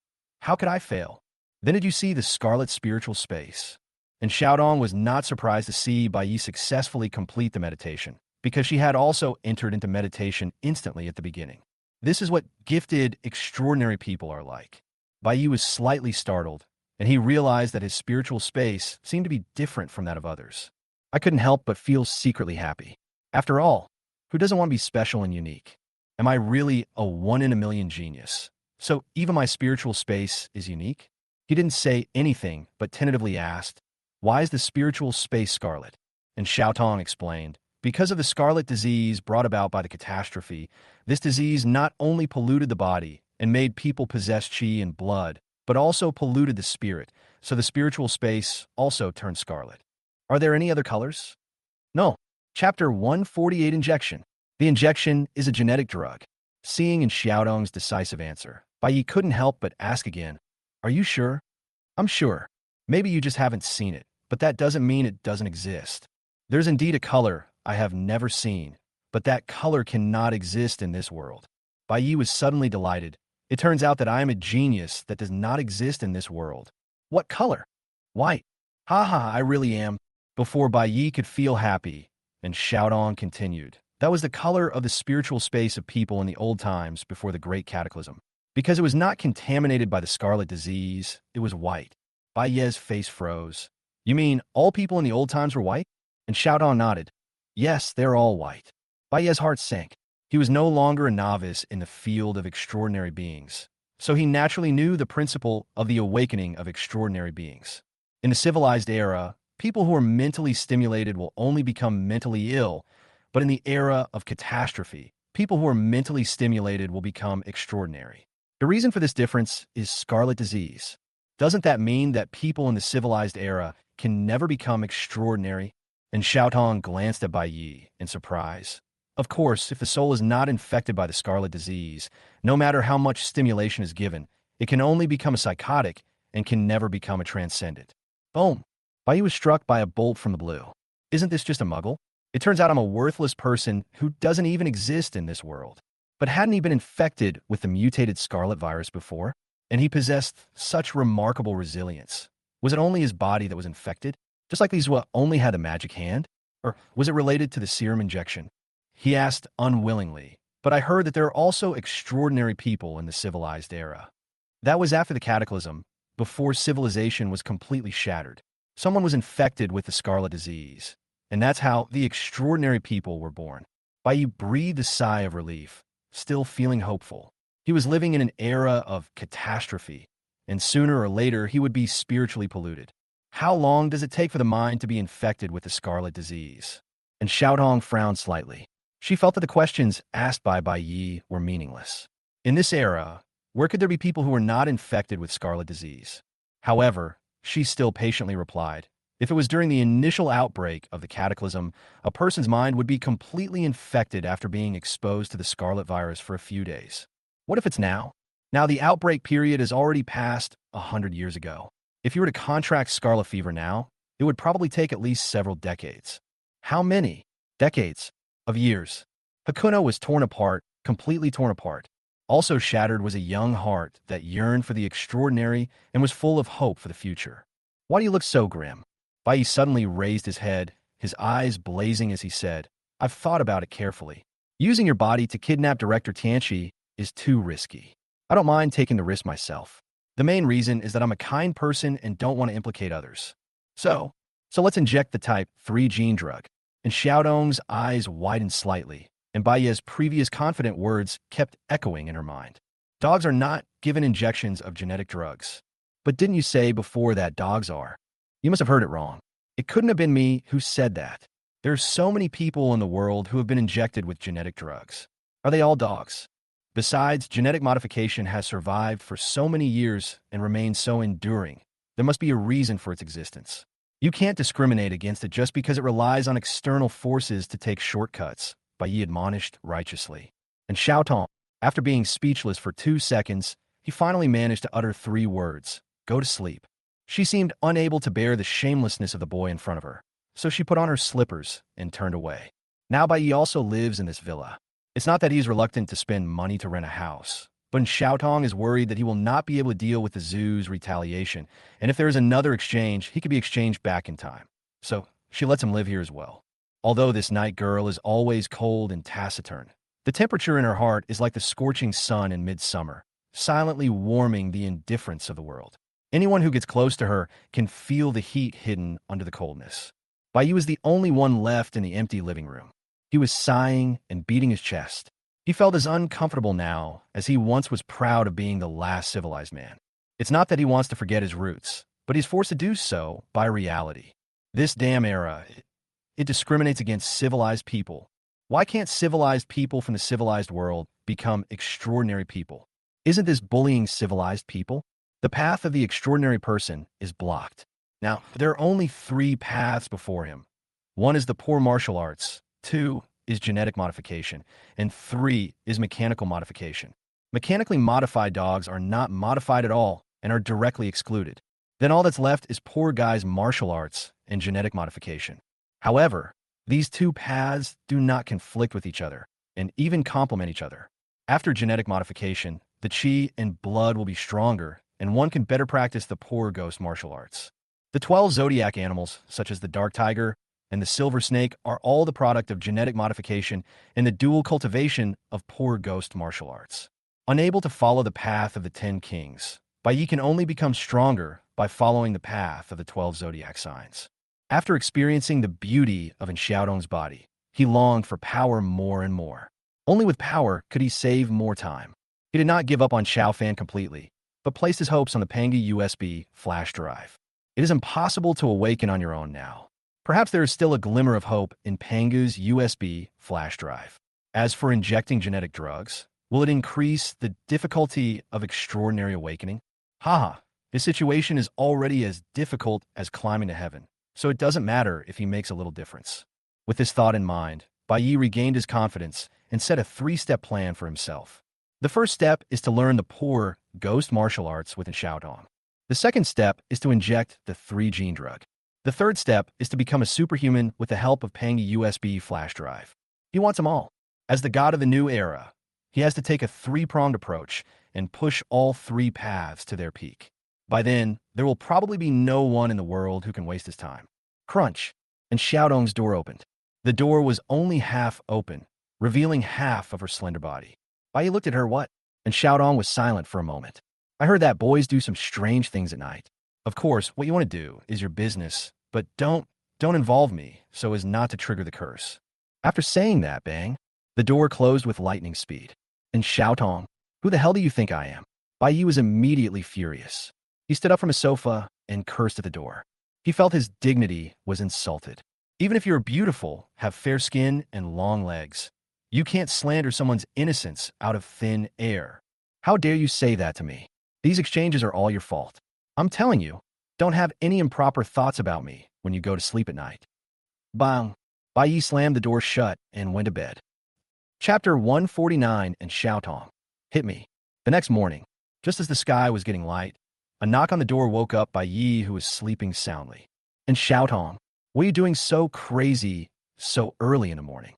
"How could I fail? Then did you see the scarlet spiritual space?" And Xiaodong was not surprised to see Bai Yi successfully complete the meditation, because she had also entered into meditation instantly at the beginning. This is what gifted, extraordinary people are like. Bai Yi was slightly startled, and he realized that his spiritual space seemed to be different from that of others. I couldn't help but feel secretly happy. After all, who doesn't want to be special and unique? Am I really a one-in-a-million genius? So even my spiritual space is unique? He didn't say anything, but tentatively asked, "Why is the spiritual space scarlet?" And Xiaotong explained, because of the scarlet disease brought about by the catastrophe, this disease not only polluted the body and made people possess qi and blood, but also polluted the spirit, so the spiritual space also turned scarlet. Are there any other colors? No. Chapter 148 Injection. The injection is a genetic drug. Seeing in Xiaodong's decisive answer, Bai Yi couldn't help but ask again, "Are you sure?" "I'm sure. Maybe you just haven't seen it, but that doesn't mean it doesn't exist. There's indeed a color I have never seen, but that color cannot exist in this world." Bai Yi was suddenly delighted. "It turns out that I am a genius that does not exist in this world." "What color?" "White." "Ha ha, I really am." Before Bai Yi could feel happy, and Xiaodong continued, "That was the color of the spiritual space of people in the old times before the great cataclysm. Because it was not contaminated by the scarlet disease, it was white." Bai Ye's face froze. "You mean all people in the old times were white?" And Xiaodong nodded. "Yes, they're all white." Bai Ye's heart sank. He was no longer a novice in the field of extraordinary beings, so he naturally knew the principle of the awakening of extraordinary beings. In the civilized era, people who are mentally stimulated will only become mentally ill, but in the era of catastrophe, people who are mentally stimulated will become extraordinary. The reason for this difference is scarlet disease. Doesn't that mean that people in the civilized era can never become extraordinary? And Xiaotong glanced at Bai Yi in surprise. Of course, if the soul is not infected by the scarlet disease, no matter how much stimulation is given, it can only become a psychotic and can never become a transcendent. Boom! Bai Yi was struck by a bolt from the blue. Isn't this just a muggle? It turns out I'm a worthless person who doesn't even exist in this world. But hadn't he been infected with the mutated scarlet virus before? And he possessed such remarkable resilience. Was it only his body that was infected? Just like these only had a magic hand? Or was it related to the serum injection? He asked unwillingly, but I heard that there are also extraordinary people in the civilized era. That was after the cataclysm, before civilization was completely shattered. Someone was infected with the scarlet disease, and that's how the extraordinary people were born. Bai Yi breathed a sigh of relief, still feeling hopeful. He was living in an era of catastrophe, and sooner or later he would be spiritually polluted. How long does it take for the mind to be infected with the scarlet disease? And Xiaodong frowned slightly. She felt that the questions asked by Bai Yi were meaningless. In this era, where could there be people who were not infected with scarlet disease? However, she still patiently replied, if it was during the initial outbreak of the cataclysm, a person's mind would be completely infected after being exposed to the scarlet virus for a few days. What if it's now? Now the outbreak period is already past 100 years ago. If you were to contract scarlet fever now, it would probably take at least several decades. How many? Decades of years. Hakuna was torn apart, completely torn apart. Also shattered was a young heart that yearned for the extraordinary and was full of hope for the future. Why do you look so grim? Bai Yi suddenly raised his head, his eyes blazing as he said, I've thought about it carefully. Using your body to kidnap Director Tianqi is too risky. I don't mind taking the risk myself. The main reason is that I'm a kind person and don't want to implicate others. So let's inject the type 3 gene drug. And Xiaodong's eyes widened slightly, and Bai Yi's previous confident words kept echoing in her mind. Dogs are not given injections of genetic drugs. But didn't you say before that dogs are? You must have heard it wrong. It couldn't have been me who said that. There's so many people in the world who have been injected with genetic drugs. Are they all dogs? Besides, genetic modification has survived for so many years and remains so enduring. There must be a reason for its existence. You can't discriminate against it just because it relies on external forces to take shortcuts, Bai Yi admonished righteously. And Xiaotong, after being speechless for 2 seconds, he finally managed to utter 3 words, go to sleep. She seemed unable to bear the shamelessness of the boy in front of her, so she put on her slippers and turned away. Now Bai Yi also lives in this villa. It's not that he's reluctant to spend money to rent a house, but Xiaotong is worried that he will not be able to deal with the zoo's retaliation, and if there is another exchange, he could be exchanged back in time. So she lets him live here as well. Although this night girl is always cold and taciturn, the temperature in her heart is like the scorching sun in midsummer, silently warming the indifference of the world. Anyone who gets close to her can feel the heat hidden under the coldness. Bai Yi was the only one left in the empty living room. He was sighing and beating his chest. He felt as uncomfortable now as he once was proud of being the last civilized man. It's not that he wants to forget his roots, but he's forced to do so by reality. This damn era, it discriminates against civilized people. Why can't civilized people from the civilized world become extraordinary people? Isn't this bullying civilized people? The path of the extraordinary person is blocked. Now, there are only 3 paths before him. 1 is the poor martial arts, 2 is genetic modification, and 3 is mechanical modification. Mechanically modified dogs are not modified at all and are directly excluded. Then all that's left is poor guy's martial arts and genetic modification. However, these two paths do not conflict with each other and even complement each other. After genetic modification, the chi and blood will be stronger, and one can better practice the poor ghost martial arts. The 12 zodiac animals, such as the dark tiger and the silver snake, are all the product of genetic modification and the dual cultivation of poor ghost martial arts. Unable to follow the path of the 10 kings, Bai Yi can only become stronger by following the path of the 12 zodiac signs. After experiencing the beauty of Xiaodong's body, he longed for power more and more. Only with power could he save more time. He did not give up on Xiaofan completely, but placed his hopes on the Pangu USB flash drive. It is impossible to awaken on your own now. Perhaps there is still a glimmer of hope in Pangu's USB flash drive. As for injecting genetic drugs, will it increase the difficulty of extraordinary awakening? Haha, his situation is already as difficult as climbing to heaven, so it doesn't matter if he makes a little difference. With this thought in mind, Bai Yi regained his confidence and set a 3-step plan for himself. The first step is to learn the poor ghost martial arts within Xiaodong. The second step is to inject the 3-gene drug. The third step is to become a superhuman with the help of Pangu USB flash drive. He wants them all. As the god of the new era, he has to take a 3-pronged approach and push all 3 paths to their peak. By then, there will probably be no one in the world who can waste his time. Crunch, and Xiaodong's door opened. The door was only half open, revealing half of her slender body. Bai Yi looked at her, what? And Xiaodong was silent for a moment. I heard that boys do some strange things at night. Of course, what you want to do is your business, but don't involve me so as not to trigger the curse. After saying that, bang, the door closed with lightning speed. And Xiaodong, who the hell do you think I am? Bai Yi was immediately furious. He stood up from his sofa and cursed at the door. He felt his dignity was insulted. Even if you're beautiful, have fair skin and long legs, you can't slander someone's innocence out of thin air. How dare you say that to me? These exchanges are all your fault. I'm telling you, don't have any improper thoughts about me when you go to sleep at night. Bang! Bai Yi slammed the door shut and went to bed. Chapter 149 and Xiaotong. Hit me. The next morning, just as the sky was getting light, a knock on the door woke up Bai Yi, who was sleeping soundly. And Xiaotong, what are you doing so crazy so early in the morning?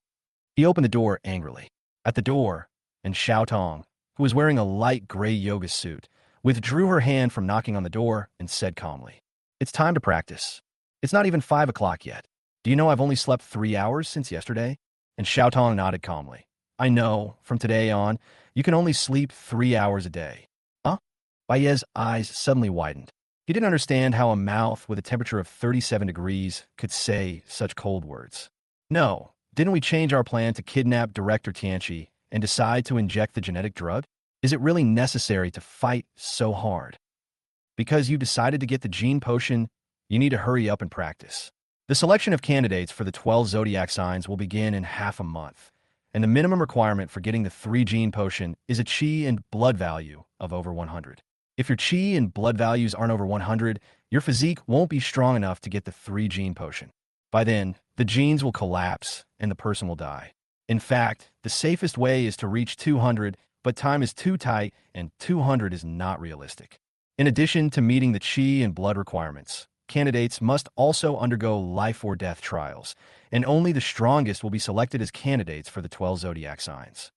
He opened the door angrily. At the door, and Xiaotong, who was wearing a light gray yoga suit, withdrew her hand from knocking on the door and said calmly, "It's time to practice. It's not even 5 o'clock yet. Do you know I've only slept 3 hours since yesterday?" And Xiaotong nodded calmly. "I know, from today on, you can only sleep 3 hours a day." Huh? Bai Yi's eyes suddenly widened. He didn't understand how a mouth with a temperature of 37 degrees could say such cold words. No, didn't we change our plan to kidnap Director Tianqi and decide to inject the genetic drug? Is it really necessary to fight so hard? Because you decided to get the gene potion, you need to hurry up and practice. The selection of candidates for the 12 zodiac signs will begin in half a month, and the minimum requirement for getting the 3-gene potion is a chi and blood value of over 100. If your chi and blood values aren't over 100, your physique won't be strong enough to get the 3-gene potion. By then, the genes will collapse and the person will die. In fact, the safest way is to reach 200, but time is too tight and 200 is not realistic. In addition to meeting the chi and blood requirements, candidates must also undergo life or death trials, and only the strongest will be selected as candidates for the 12 zodiac signs.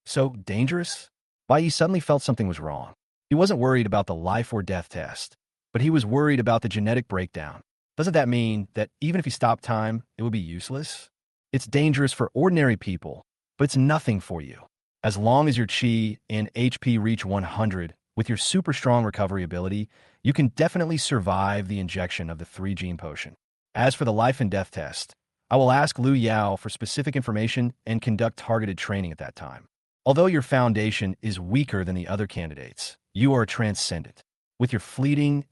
So dangerous? Bai Yi suddenly felt something was wrong. He wasn't worried about the life or death test, but he was worried about the genetic breakdown. Doesn't that mean that even if he stopped time, it would be useless? It's dangerous for ordinary people, but it's nothing for you. As long as your chi and HP reach 100 with your super strong recovery ability, you can definitely survive the injection of the 3-gene potion. As for the life and death test, I will ask Lu Yao for specific information and conduct targeted training at that time. Although your foundation is weaker than the other candidates, you are transcendent. With your fleeting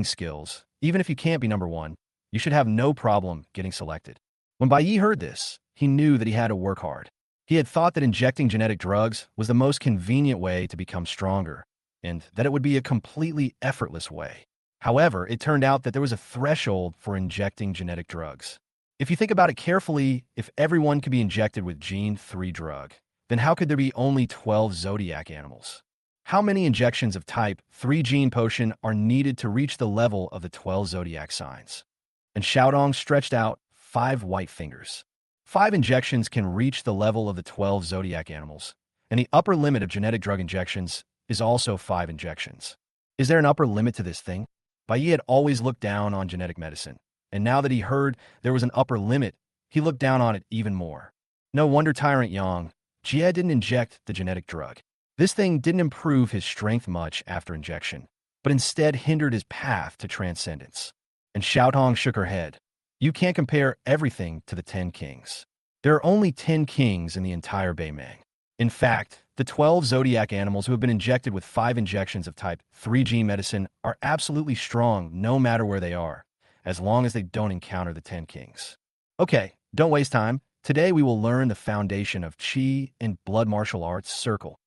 skills, even if you can't be number 1, you should have no problem getting selected. When Bai Yi heard this, he knew that he had to work hard. He had thought that injecting genetic drugs was the most convenient way to become stronger, and that it would be a completely effortless way. However, it turned out that there was a threshold for injecting genetic drugs. If you think about it carefully, if everyone could be injected with Gene 3 drug, Then how could there be only 12 zodiac animals? How many injections of type 3 gene potion are needed to reach the level of the 12 zodiac signs? And Xiaodong stretched out 5 white fingers. 5 injections can reach the level of the 12 zodiac animals, and the upper limit of genetic drug injections is also 5 injections. Is there an upper limit to this thing? Bai Yi had always looked down on genetic medicine, and now that he heard there was an upper limit, he looked down on it even more. No wonder Tyrant Yang, Jie didn't inject the genetic drug. This thing didn't improve his strength much after injection, but instead hindered his path to transcendence. And Xiaotong shook her head. You can't compare everything to the 10 kings. There are only 10 kings in the entire Beimang. In fact, the 12 zodiac animals who have been injected with 5 injections of type 3 gene medicine are absolutely strong no matter where they are, as long as they don't encounter the 10 kings. Okay, don't waste time. Today we will learn the foundation of Qi and blood martial arts circle.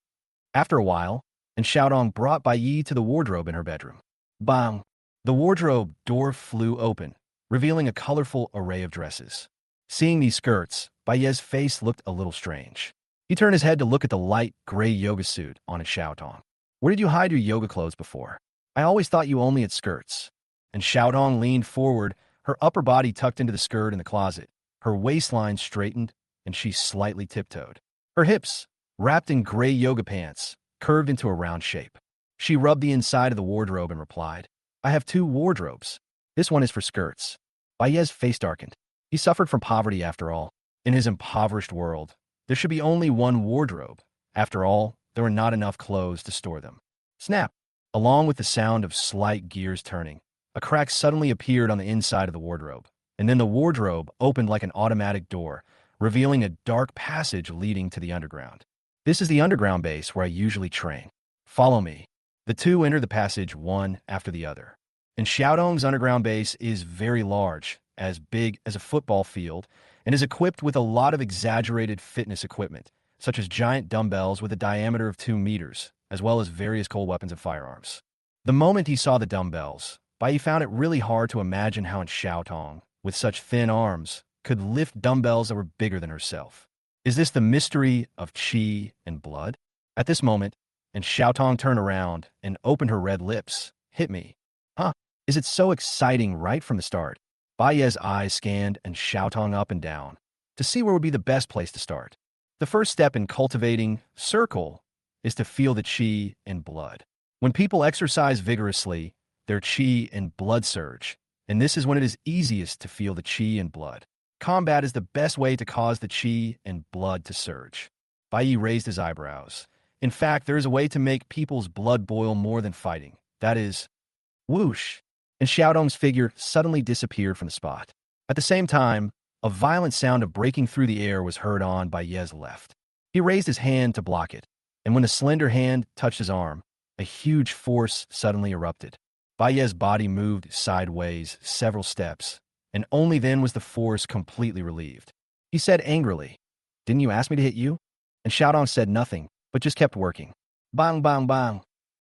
After a while, and Xiaodong brought Bai Yi to the wardrobe in her bedroom. Bang! The wardrobe door flew open, revealing a colorful array of dresses. Seeing these skirts, Bai Yi's face looked a little strange. He turned his head to look at the light gray yoga suit on his Xiaodong. Where did you hide your yoga clothes before? I always thought you only had skirts. And Xiaodong leaned forward, her upper body tucked into the skirt in the closet, her waistline straightened, and she slightly tiptoed. Her hips, wrapped in gray yoga pants, curved into a round shape. She rubbed the inside of the wardrobe and replied, I have 2 wardrobes. This one is for skirts. Bai Yi's face darkened. He suffered from poverty after all. In his impoverished world, there should be only 1 wardrobe. After all, there were not enough clothes to store them. Snap! Along with the sound of slight gears turning, a crack suddenly appeared on the inside of the wardrobe, and then the wardrobe opened like an automatic door, revealing a dark passage leading to the underground. This is the underground base where I usually train. Follow me. The 2 enter the passage one after the other. And Xiaodong's underground base is very large, as big as a football field, and is equipped with a lot of exaggerated fitness equipment, such as giant dumbbells with a diameter of 2 meters, as well as various cold weapons and firearms. The moment he saw the dumbbells, Bai Yi found it really hard to imagine how Xiaotong, with such thin arms, could lift dumbbells that were bigger than herself. Is this the mystery of Qi and blood? At this moment, and Xiaotong turned around and opened her red lips. Hit me. Huh? Is it so exciting right from the start? Bai Yi's eyes scanned and Xiaotong up and down to see where would be the best place to start. The first step in cultivating circle is to feel the Qi and blood. When people exercise vigorously, their Qi and blood surge, and this is when it is easiest to feel the Qi and blood. Combat is the best way to cause the Qi and blood to surge. Bai Yi raised his eyebrows. In fact, there is a way to make people's blood boil more than fighting. That is, whoosh. And Xiaodong's figure suddenly disappeared from the spot. At the same time, a violent sound of breaking through the air was heard on Bai Yi's left. He raised his hand to block it, and when the slender hand touched his arm, a huge force suddenly erupted. Bai Yi's body moved sideways several steps, and only then was the force completely relieved. He said angrily, Didn't you ask me to hit you? And Xiaodong said nothing, but just kept working. Bang, bang, bang.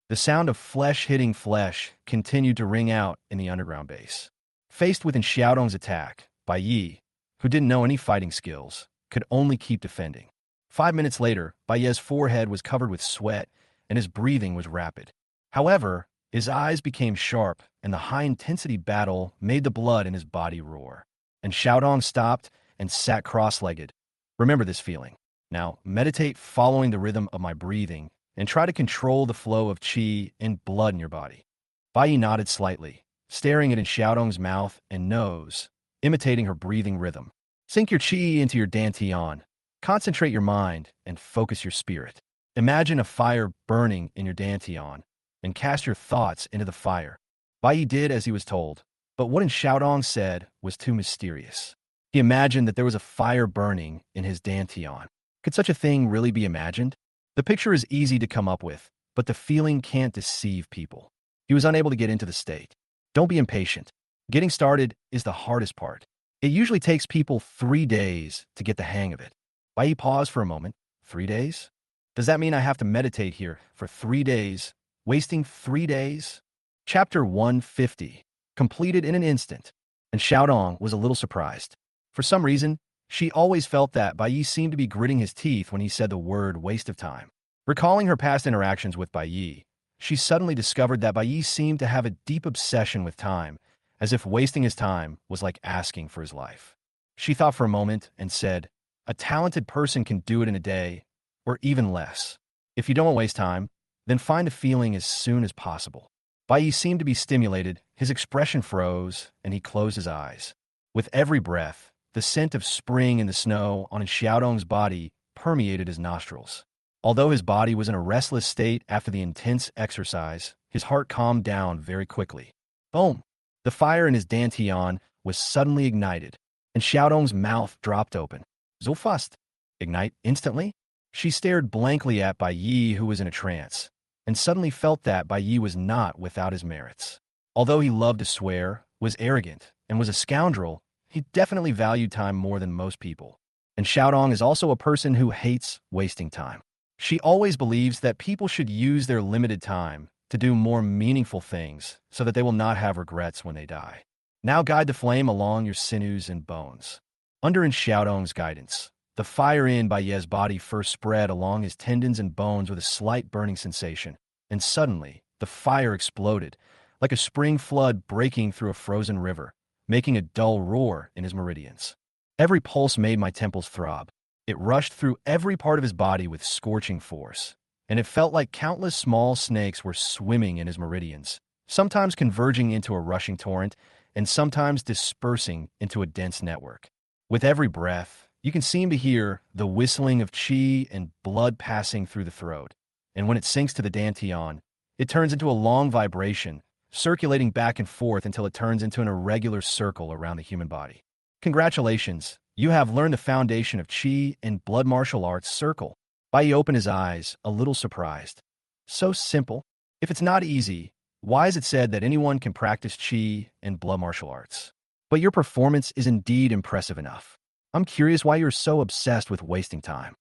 The sound of flesh hitting flesh continued to ring out in the underground base. Faced with Xiaodong's attack, Bai Yi, who didn't know any fighting skills, could only keep defending. 5 minutes later, Bai Yi's forehead was covered with sweat, and his breathing was rapid. However, his eyes became sharp, and the high-intensity battle made the blood in his body roar. And Xiaodong stopped and sat cross-legged. Remember this feeling. Now, meditate following the rhythm of my breathing, and try to control the flow of qi and blood in your body. Bai Yi nodded slightly, staring at Xiaodong's mouth and nose, imitating her breathing rhythm. Sink your qi into your dantian. Concentrate your mind and focus your spirit. Imagine a fire burning in your dantian, and cast your thoughts into the fire. Bai Yi did as he was told, but what Xiaodong said was too mysterious. He imagined that there was a fire burning in his dantian. Could such a thing really be imagined? The picture is easy to come up with, but the feeling can't deceive people. He was unable to get into the state. Don't be impatient. Getting started is the hardest part. It usually takes people 3 days to get the hang of it. Bai Yi paused for a moment. 3 days? Does that mean I have to meditate here for 3 days, wasting 3 days? Chapter 150, completed in an instant. And Xiaodong was a little surprised. For some reason, She always felt that Bai Yi seemed to be gritting his teeth when he said the word waste of time. Recalling her past interactions with Bai Yi, she suddenly discovered that Bai Yi seemed to have a deep obsession with time, as if wasting his time was like asking for his life. She thought for a moment and said, "A talented person can do it in a day, or even less. If you don't want to waste time, then find a feeling as soon as possible." Bai Yi seemed to be stimulated, his expression froze, and he closed his eyes. With every breath, the scent of spring in the snow on Xiaodong's body permeated his nostrils. Although his body was in a restless state after the intense exercise, his heart calmed down very quickly. Boom! The fire in his dantian was suddenly ignited, and Xiaodong's mouth dropped open. So fast! Ignite instantly? She stared blankly at Bai Yi, who was in a trance, and suddenly felt that Bai Yi was not without his merits. Although he loved to swear, was arrogant, and was a scoundrel, he definitely valued time more than most people. And Xiaodong is also a person who hates wasting time. She always believes that people should use their limited time to do more meaningful things so that they will not have regrets when they die. Now guide the flame along your sinews and bones. Under in Xiaodong's guidance, the fire in Bai Ye's body first spread along his tendons and bones with a slight burning sensation, and suddenly the fire exploded, like a spring flood breaking through a frozen river, making a dull roar in his meridians. Every pulse made my temples throb. It rushed through every part of his body with scorching force, and it felt like countless small snakes were swimming in his meridians, sometimes converging into a rushing torrent, and sometimes dispersing into a dense network. With every breath, you can seem to hear the whistling of qi and blood passing through the throat, and when it sinks to the dantian, it turns into a long vibration, circulating back and forth until it turns into an irregular circle around the human body. Congratulations, you have learned the foundation of qi and blood martial arts circle. Bai Yi opened his eyes, a little surprised. So simple. If it's not easy, why is it said that anyone can practice qi and blood martial arts? But your performance is indeed impressive enough. I'm curious why you're so obsessed with wasting time.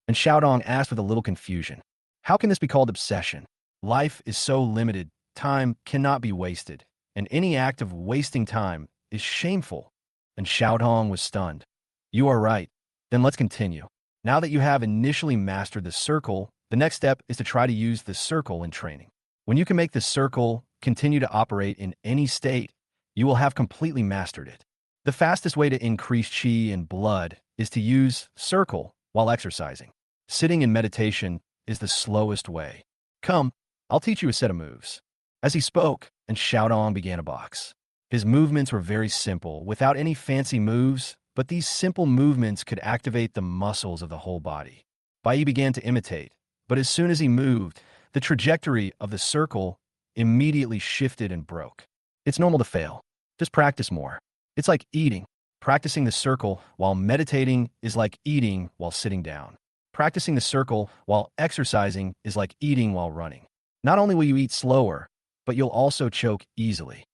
And Xiaodong asked with a little confusion. How can this be called obsession? Life is so limited, time cannot be wasted, and any act of wasting time is shameful. And Xiaodong was stunned. You are right. Then let's continue. Now that you have initially mastered the circle, the next step is to try to use the circle in training. When you can make the circle continue to operate in any state, you will have completely mastered it. The fastest way to increase qi and blood is to use circle while exercising. Sitting in meditation is the slowest way. Come, I'll teach you a set of moves. As he spoke, and Xiaodong began a box. His movements were very simple, without any fancy moves, but these simple movements could activate the muscles of the whole body. Bai Yi began to imitate, but as soon as he moved, the trajectory of the circle immediately shifted and broke. It's normal to fail. Just practice more. It's like eating. Practicing the circle while meditating is like eating while sitting down. Practicing the circle while exercising is like eating while running. Not only will you eat slower, but you'll also choke easily.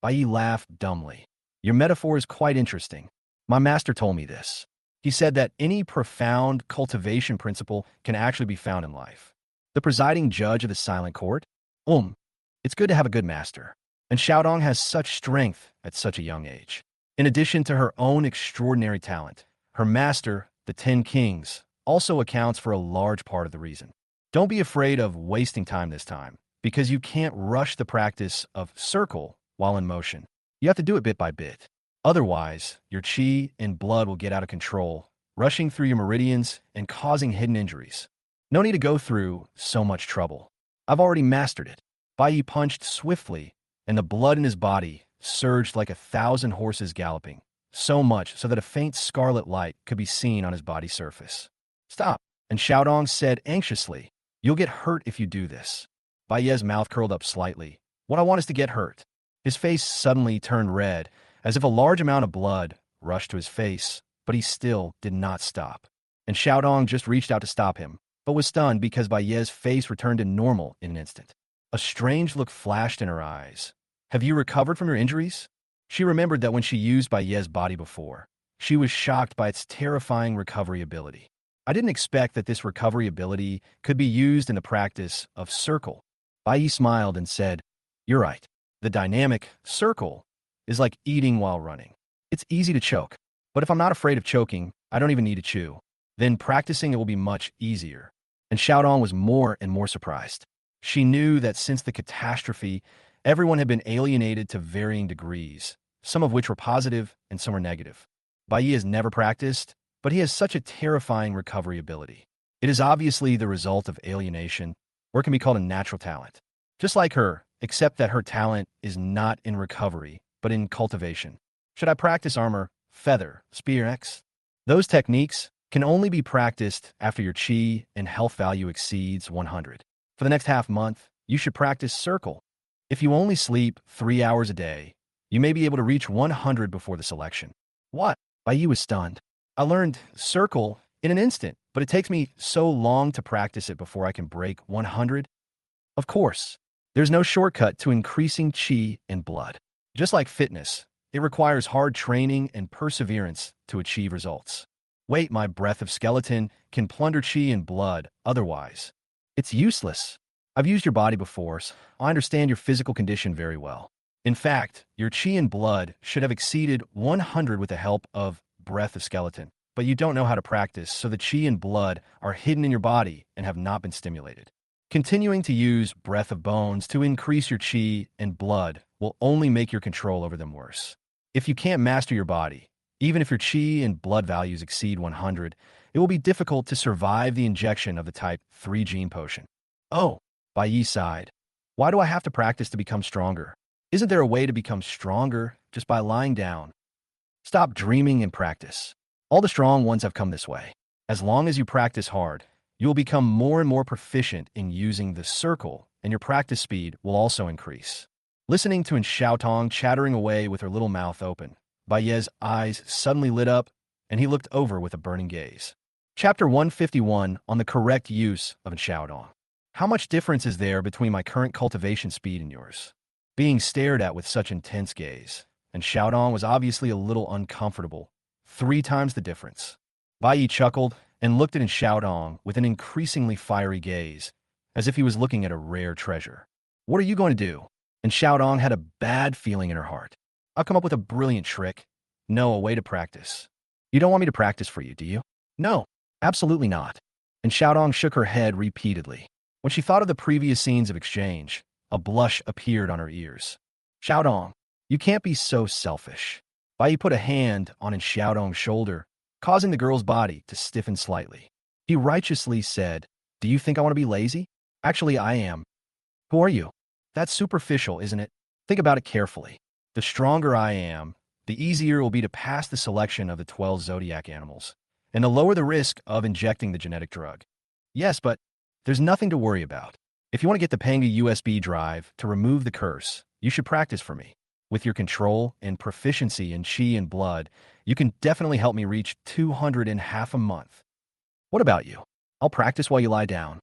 Bai Yi laughed dumbly. Your metaphor is quite interesting. My master told me this. He said that any profound cultivation principle can actually be found in life. The presiding judge of the silent court? It's good to have a good master. And Xiaodong has such strength at such a young age. In addition to her own extraordinary talent, her master, the 10 Kings, also accounts for a large part of the reason. Don't be afraid of wasting time this time, because you can't rush the practice of circle while in motion. You have to do it bit by bit. Otherwise, your qi and blood will get out of control, rushing through your meridians and causing hidden injuries. No need to go through so much trouble. I've already mastered it. Bai Yi punched swiftly, and the blood in his body surged like 1,000 horses galloping, so much so that a faint scarlet light could be seen on his body surface. Stop, and Xiaodong said anxiously, you'll get hurt if you do this. Bai Ye's mouth curled up slightly. What I want is to get hurt. His face suddenly turned red, as if a large amount of blood rushed to his face, but he still did not stop. And Xiaodong just reached out to stop him, but was stunned because Bai Ye's face returned to normal in an instant. A strange look flashed in her eyes. Have you recovered from your injuries? She remembered that when she used Bai Ye's body before, she was shocked by its terrifying recovery ability. I didn't expect that this recovery ability could be used in the practice of circle. Bai Yi smiled and said, You're right. The dynamic circle is like eating while running. It's easy to choke. But if I'm not afraid of choking, I don't even need to chew. Then practicing it will be much easier. And Xiaodong was more and more surprised. She knew that since the catastrophe, everyone had been alienated to varying degrees, some of which were positive and some were negative. Bai Yi has never practiced, but he has such a terrifying recovery ability. It is obviously the result of alienation, or it can be called a natural talent. Just like her, except that her talent is not in recovery, but in cultivation. Should I practice armor, feather, spear X? Those techniques can only be practiced after your chi and health value exceeds 100. For the next half month, you should practice circle. If you only sleep 3 hours a day, you may be able to reach 100 before the selection. What? Bai Yi was stunned. I learned circle in an instant, but it takes me so long to practice it before I can break 100. Of course, there's no shortcut to increasing chi and blood. Just like fitness, it requires hard training and perseverance to achieve results. Wait, my breath of skeleton can plunder chi and blood otherwise. It's useless. I've used your body before, so I understand your physical condition very well. In fact, your chi and blood should have exceeded 100 with the help of breath of skeleton, but you don't know how to practice, so the chi and blood are hidden in your body and have not been stimulated. Continuing to use breath of bones to increase your chi and blood will only make your control over them worse. If you can't master your body, even if your chi and blood values exceed 100, it will be difficult to survive the injection of the type 3 gene potion. Oh, Bai Yi sighed. Why do I have to practice to become stronger? Isn't there a way to become stronger just by lying down? Stop dreaming and practice. All the strong ones have come this way. As long as you practice hard, you will become more and more proficient in using the circle, and your practice speed will also increase. Listening to Xiaotong chattering away with her little mouth open, Bai Ye's eyes suddenly lit up, and he looked over with a burning gaze. Chapter 151 on the correct use of Xiaodong. How much difference is there between my current cultivation speed and yours? Being stared at with such intense gaze, and Xiaodong was obviously a little uncomfortable. 3 times the difference. Bai Yi chuckled and looked at Xiaodong with an increasingly fiery gaze, as if he was looking at a rare treasure. What are you going to do? And Xiaodong had a bad feeling in her heart. I'll come up with a brilliant trick. No, a way to practice. You don't want me to practice for you, do you? No, absolutely not. And Xiaodong shook her head repeatedly. When she thought of the previous scenes of exchange, a blush appeared on her ears. Xiaodong, you can't be so selfish. Bai Yi put a hand on Xiaodong's shoulder, causing the girl's body to stiffen slightly. He righteously said, Do you think I want to be lazy? Actually, I am. Who are you? That's superficial, isn't it? Think about it carefully. The stronger I am, the easier it will be to pass the selection of the 12 zodiac animals, and the lower the risk of injecting the genetic drug. Yes, but there's nothing to worry about. If you want to get the Panga USB drive to remove the curse, you should practice for me. With your control and proficiency in chi and blood, you can definitely help me reach 200 in half a month. What about you? I'll practice while you lie down.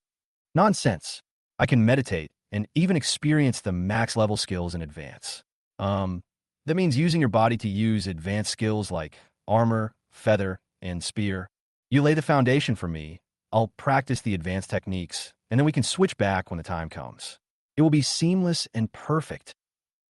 Nonsense. I can meditate and even experience the max level skills in advance. That means using your body to use advanced skills like armor, feather, and spear. You lay the foundation for me. I'll practice the advanced techniques, and then we can switch back when the time comes. It will be seamless and perfect.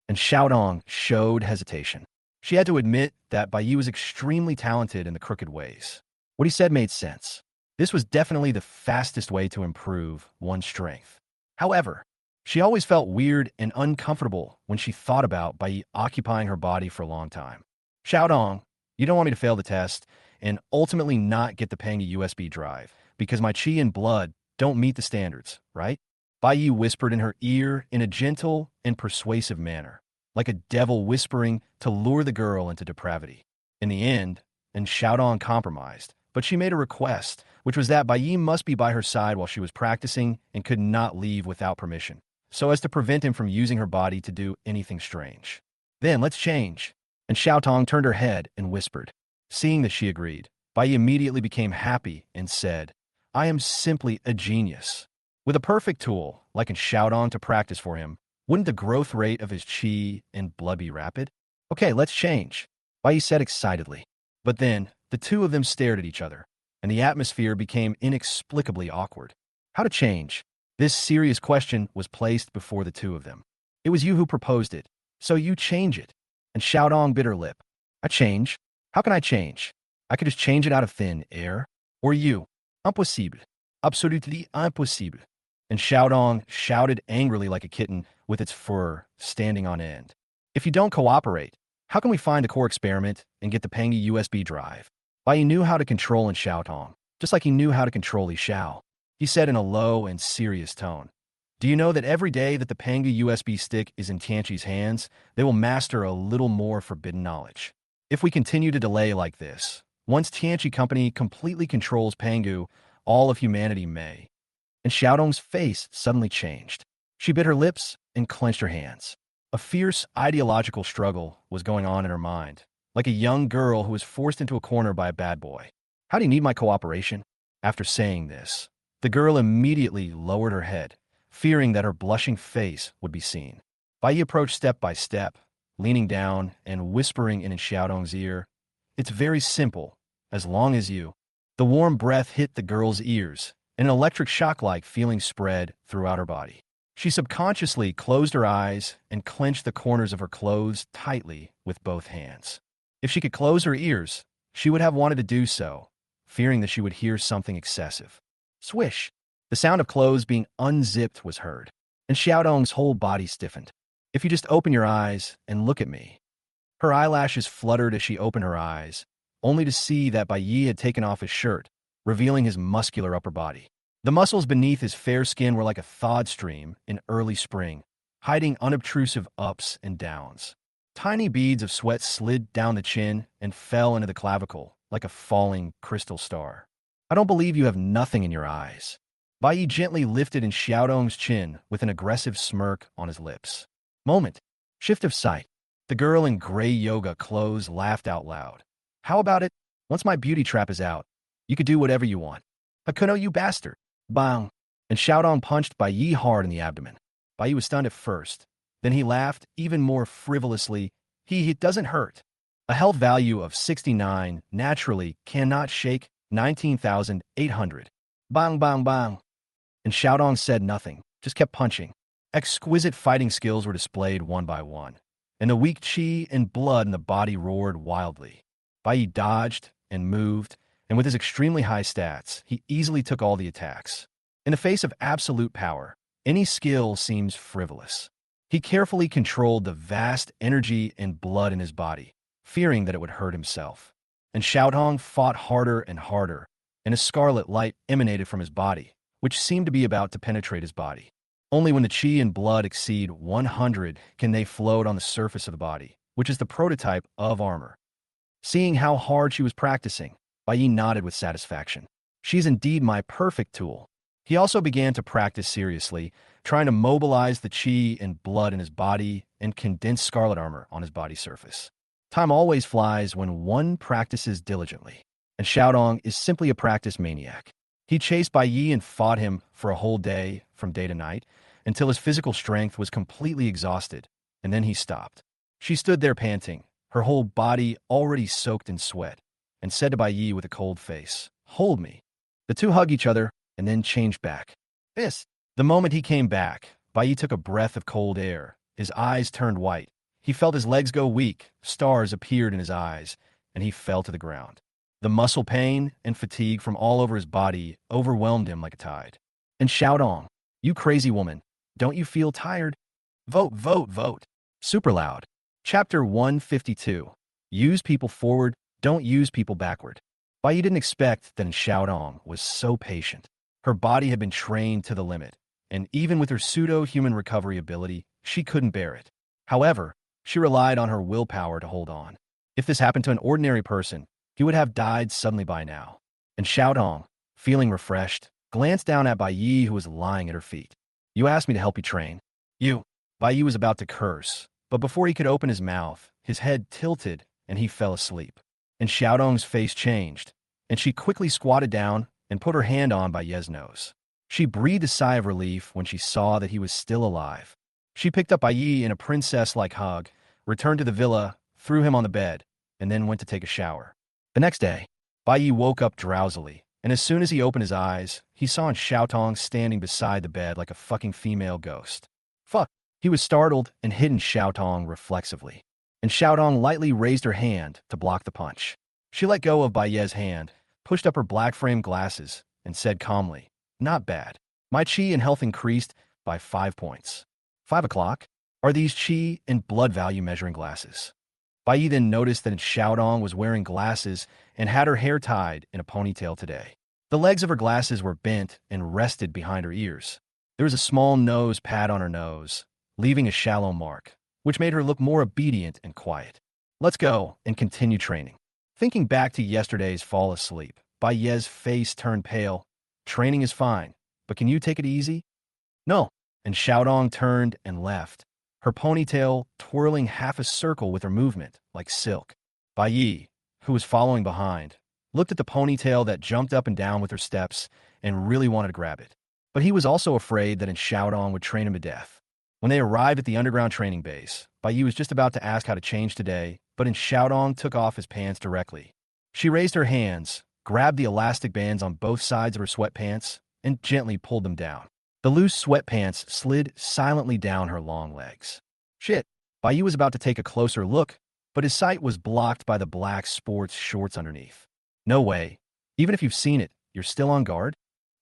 And Xiaodong showed hesitation. She had to admit that Bai Yi was extremely talented in the crooked ways. What he said made sense. This was definitely the fastest way to improve one's strength. However, she always felt weird and uncomfortable when she thought about Bai Yi occupying her body for a long time. Xiaodong, you don't want me to fail the test and ultimately not get the Panga USB drive because my chi and blood don't meet the standards, right? Bai Yi whispered in her ear in a gentle and persuasive manner, like a devil whispering to lure the girl into depravity. In the end, Xiaodong compromised, but she made a request, which was that Bai Yi must be by her side while she was practicing and could not leave without permission, so as to prevent him from using her body to do anything strange. Then let's change. And Xiaotong turned her head and whispered. Seeing that she agreed, Bai Yi immediately became happy and said, I am simply a genius. With a perfect tool, like in Xiaodong to practice for him, wouldn't the growth rate of his chi and blood be rapid? Okay, let's change, Bai Yi said excitedly. But then, the two of them stared at each other, and the atmosphere became inexplicably awkward. How to change? This serious question was placed before the two of them. It was you who proposed it, so you change it. And Xiaodong bit her lip. I change? How can I change? I could just change it out of thin air. Or you. Impossible. Absolutely impossible. And Xiaodong shouted angrily like a kitten with its fur standing on end. If you don't cooperate, how can we find the core experiment and get the Pangy USB drive? Bai Yi knew how to control in Xiaotong, just like he knew how to control Li Xiao. He said in a low and serious tone, "Do you know that every day that the Pangy USB stick is in Tianqi's hands, they will master a little more forbidden knowledge? If we continue to delay like this, once Tianqi Company completely controls Pangu, all of humanity may." And Xiaodong's face suddenly changed. She bit her lips and clenched her hands. A fierce ideological struggle was going on in her mind, like a young girl who was forced into a corner by a bad boy. "How do you need my cooperation?" After saying this, the girl immediately lowered her head, fearing that her blushing face would be seen. Bai Yi approached step by step, leaning down and whispering in Xiaodong's ear, "It's very simple, as long as you." The warm breath hit the girl's ears, and an electric shock-like feeling spread throughout her body. She subconsciously closed her eyes and clenched the corners of her clothes tightly with both hands. If she could close her ears, she would have wanted to do so, fearing that she would hear something excessive. Swish! The sound of clothes being unzipped was heard, and Xiaodong's whole body stiffened. "If you just open your eyes and look at me." Her eyelashes fluttered as she opened her eyes, only to see that Bai Yi had taken off his shirt, revealing his muscular upper body. The muscles beneath his fair skin were like a thawed stream in early spring, hiding unobtrusive ups and downs. Tiny beads of sweat slid down the chin and fell into the clavicle like a falling crystal star. "I don't believe you have nothing in your eyes." Bai Yi gently lifted in Xiaodong's chin with an aggressive smirk on his lips. Moment. Shift of sight. The girl in gray yoga clothes laughed out loud. "How about it? Once my beauty trap is out, you could do whatever you want." "Hakuno, you bastard." Bang! And Xiaodong punched Bai Yi hard in the abdomen. Bai Yi was stunned at first. Then he laughed even more frivolously. It doesn't hurt." A health value of 69 naturally cannot shake 19,800. Bang, bang, bang. And Xiaodong said nothing, just kept punching. Exquisite fighting skills were displayed one by one, and the weak qi and blood in the body roared wildly. Bai Yi dodged and moved, and with his extremely high stats, he easily took all the attacks. In the face of absolute power, any skill seems frivolous. He carefully controlled the vast energy and blood in his body, fearing that it would hurt himself. And Xiaodong fought harder and harder, and a scarlet light emanated from his body, which seemed to be about to penetrate his body. Only when the qi and blood exceed 100 can they float on the surface of the body, which is the prototype of armor. Seeing how hard she was practicing, Bai Yi nodded with satisfaction. "She's indeed my perfect tool." He also began to practice seriously, trying to mobilize the qi and blood in his body and condense scarlet armor on his body surface. Time always flies when one practices diligently, and Xiaodong is simply a practice maniac. He chased Bai Yi and fought him for a whole day, from day to night, until his physical strength was completely exhausted, and then he stopped. She stood there panting, her whole body already soaked in sweat, and said to Bai Yi with a cold face, "Hold me." The two hugged each other and then changed back. "This." The moment he came back, Bai Yi took a breath of cold air. His eyes turned white. He felt his legs go weak, stars appeared in his eyes, and he fell to the ground. The muscle pain and fatigue from all over his body overwhelmed him like a tide. And Xiaodong, "You crazy woman, don't you feel tired? Vote, vote, vote." Super loud. Chapter 152. Use people forward, don't use people backward. Bai Yi didn't expect that Xiaodong was so patient. Her body had been trained to the limit, and even with her pseudo-human recovery ability, she couldn't bear it. However, she relied on her willpower to hold on. If this happened to an ordinary person, he would have died suddenly by now. And Xiaodong, feeling refreshed, glanced down at Bai Yi, who was lying at her feet. "You asked me to help you train." "You." Bai Yi was about to curse, but before he could open his mouth, his head tilted and he fell asleep. And Xiaodong's face changed, and she quickly squatted down and put her hand on Bai Yi's nose. She breathed a sigh of relief when she saw that he was still alive. She picked up Bai Yi in a princess-like hug, returned to the villa, threw him on the bed, and then went to take a shower. The next day, Bai Yi woke up drowsily, and as soon as he opened his eyes, he saw Xiaotong standing beside the bed like a fucking female ghost. Fuck! He was startled and hit Xiaotong reflexively. and Xiaodong lightly raised her hand to block the punch. She let go of Baiye's hand, pushed up her black-framed glasses, and said calmly, "Not bad. My qi and health increased by 5 points. 5 o'clock? Are these qi and blood value measuring glasses?" Baiyi then noticed that Xiaodong was wearing glasses and had her hair tied in a ponytail today. The legs of her glasses were bent and rested behind her ears. There was a small nose pad on her nose, leaving a shallow mark, which made her look more obedient and quiet. "Let's go and continue training." Thinking back to yesterday's fall asleep, Baiye's face turned pale. "Training is fine, but can you take it easy?" "No." And Xiaodong turned and left, her ponytail twirling half a circle with her movement, like silk. Baiyi, who was following behind, looked at the ponytail that jumped up and down with her steps and really wanted to grab it. But he was also afraid that Xiaodong would train him to death. When they arrived at the underground training base, Baiyi was just about to ask how to change today, but Xiaodong took off his pants directly. She raised her hands, grabbed the elastic bands on both sides of her sweatpants, and gently pulled them down. The loose sweatpants slid silently down her long legs. "Shit." Baiyi was about to take a closer look, but his sight was blocked by the black sports shorts underneath. "No way. Even if you've seen it, you're still on guard?"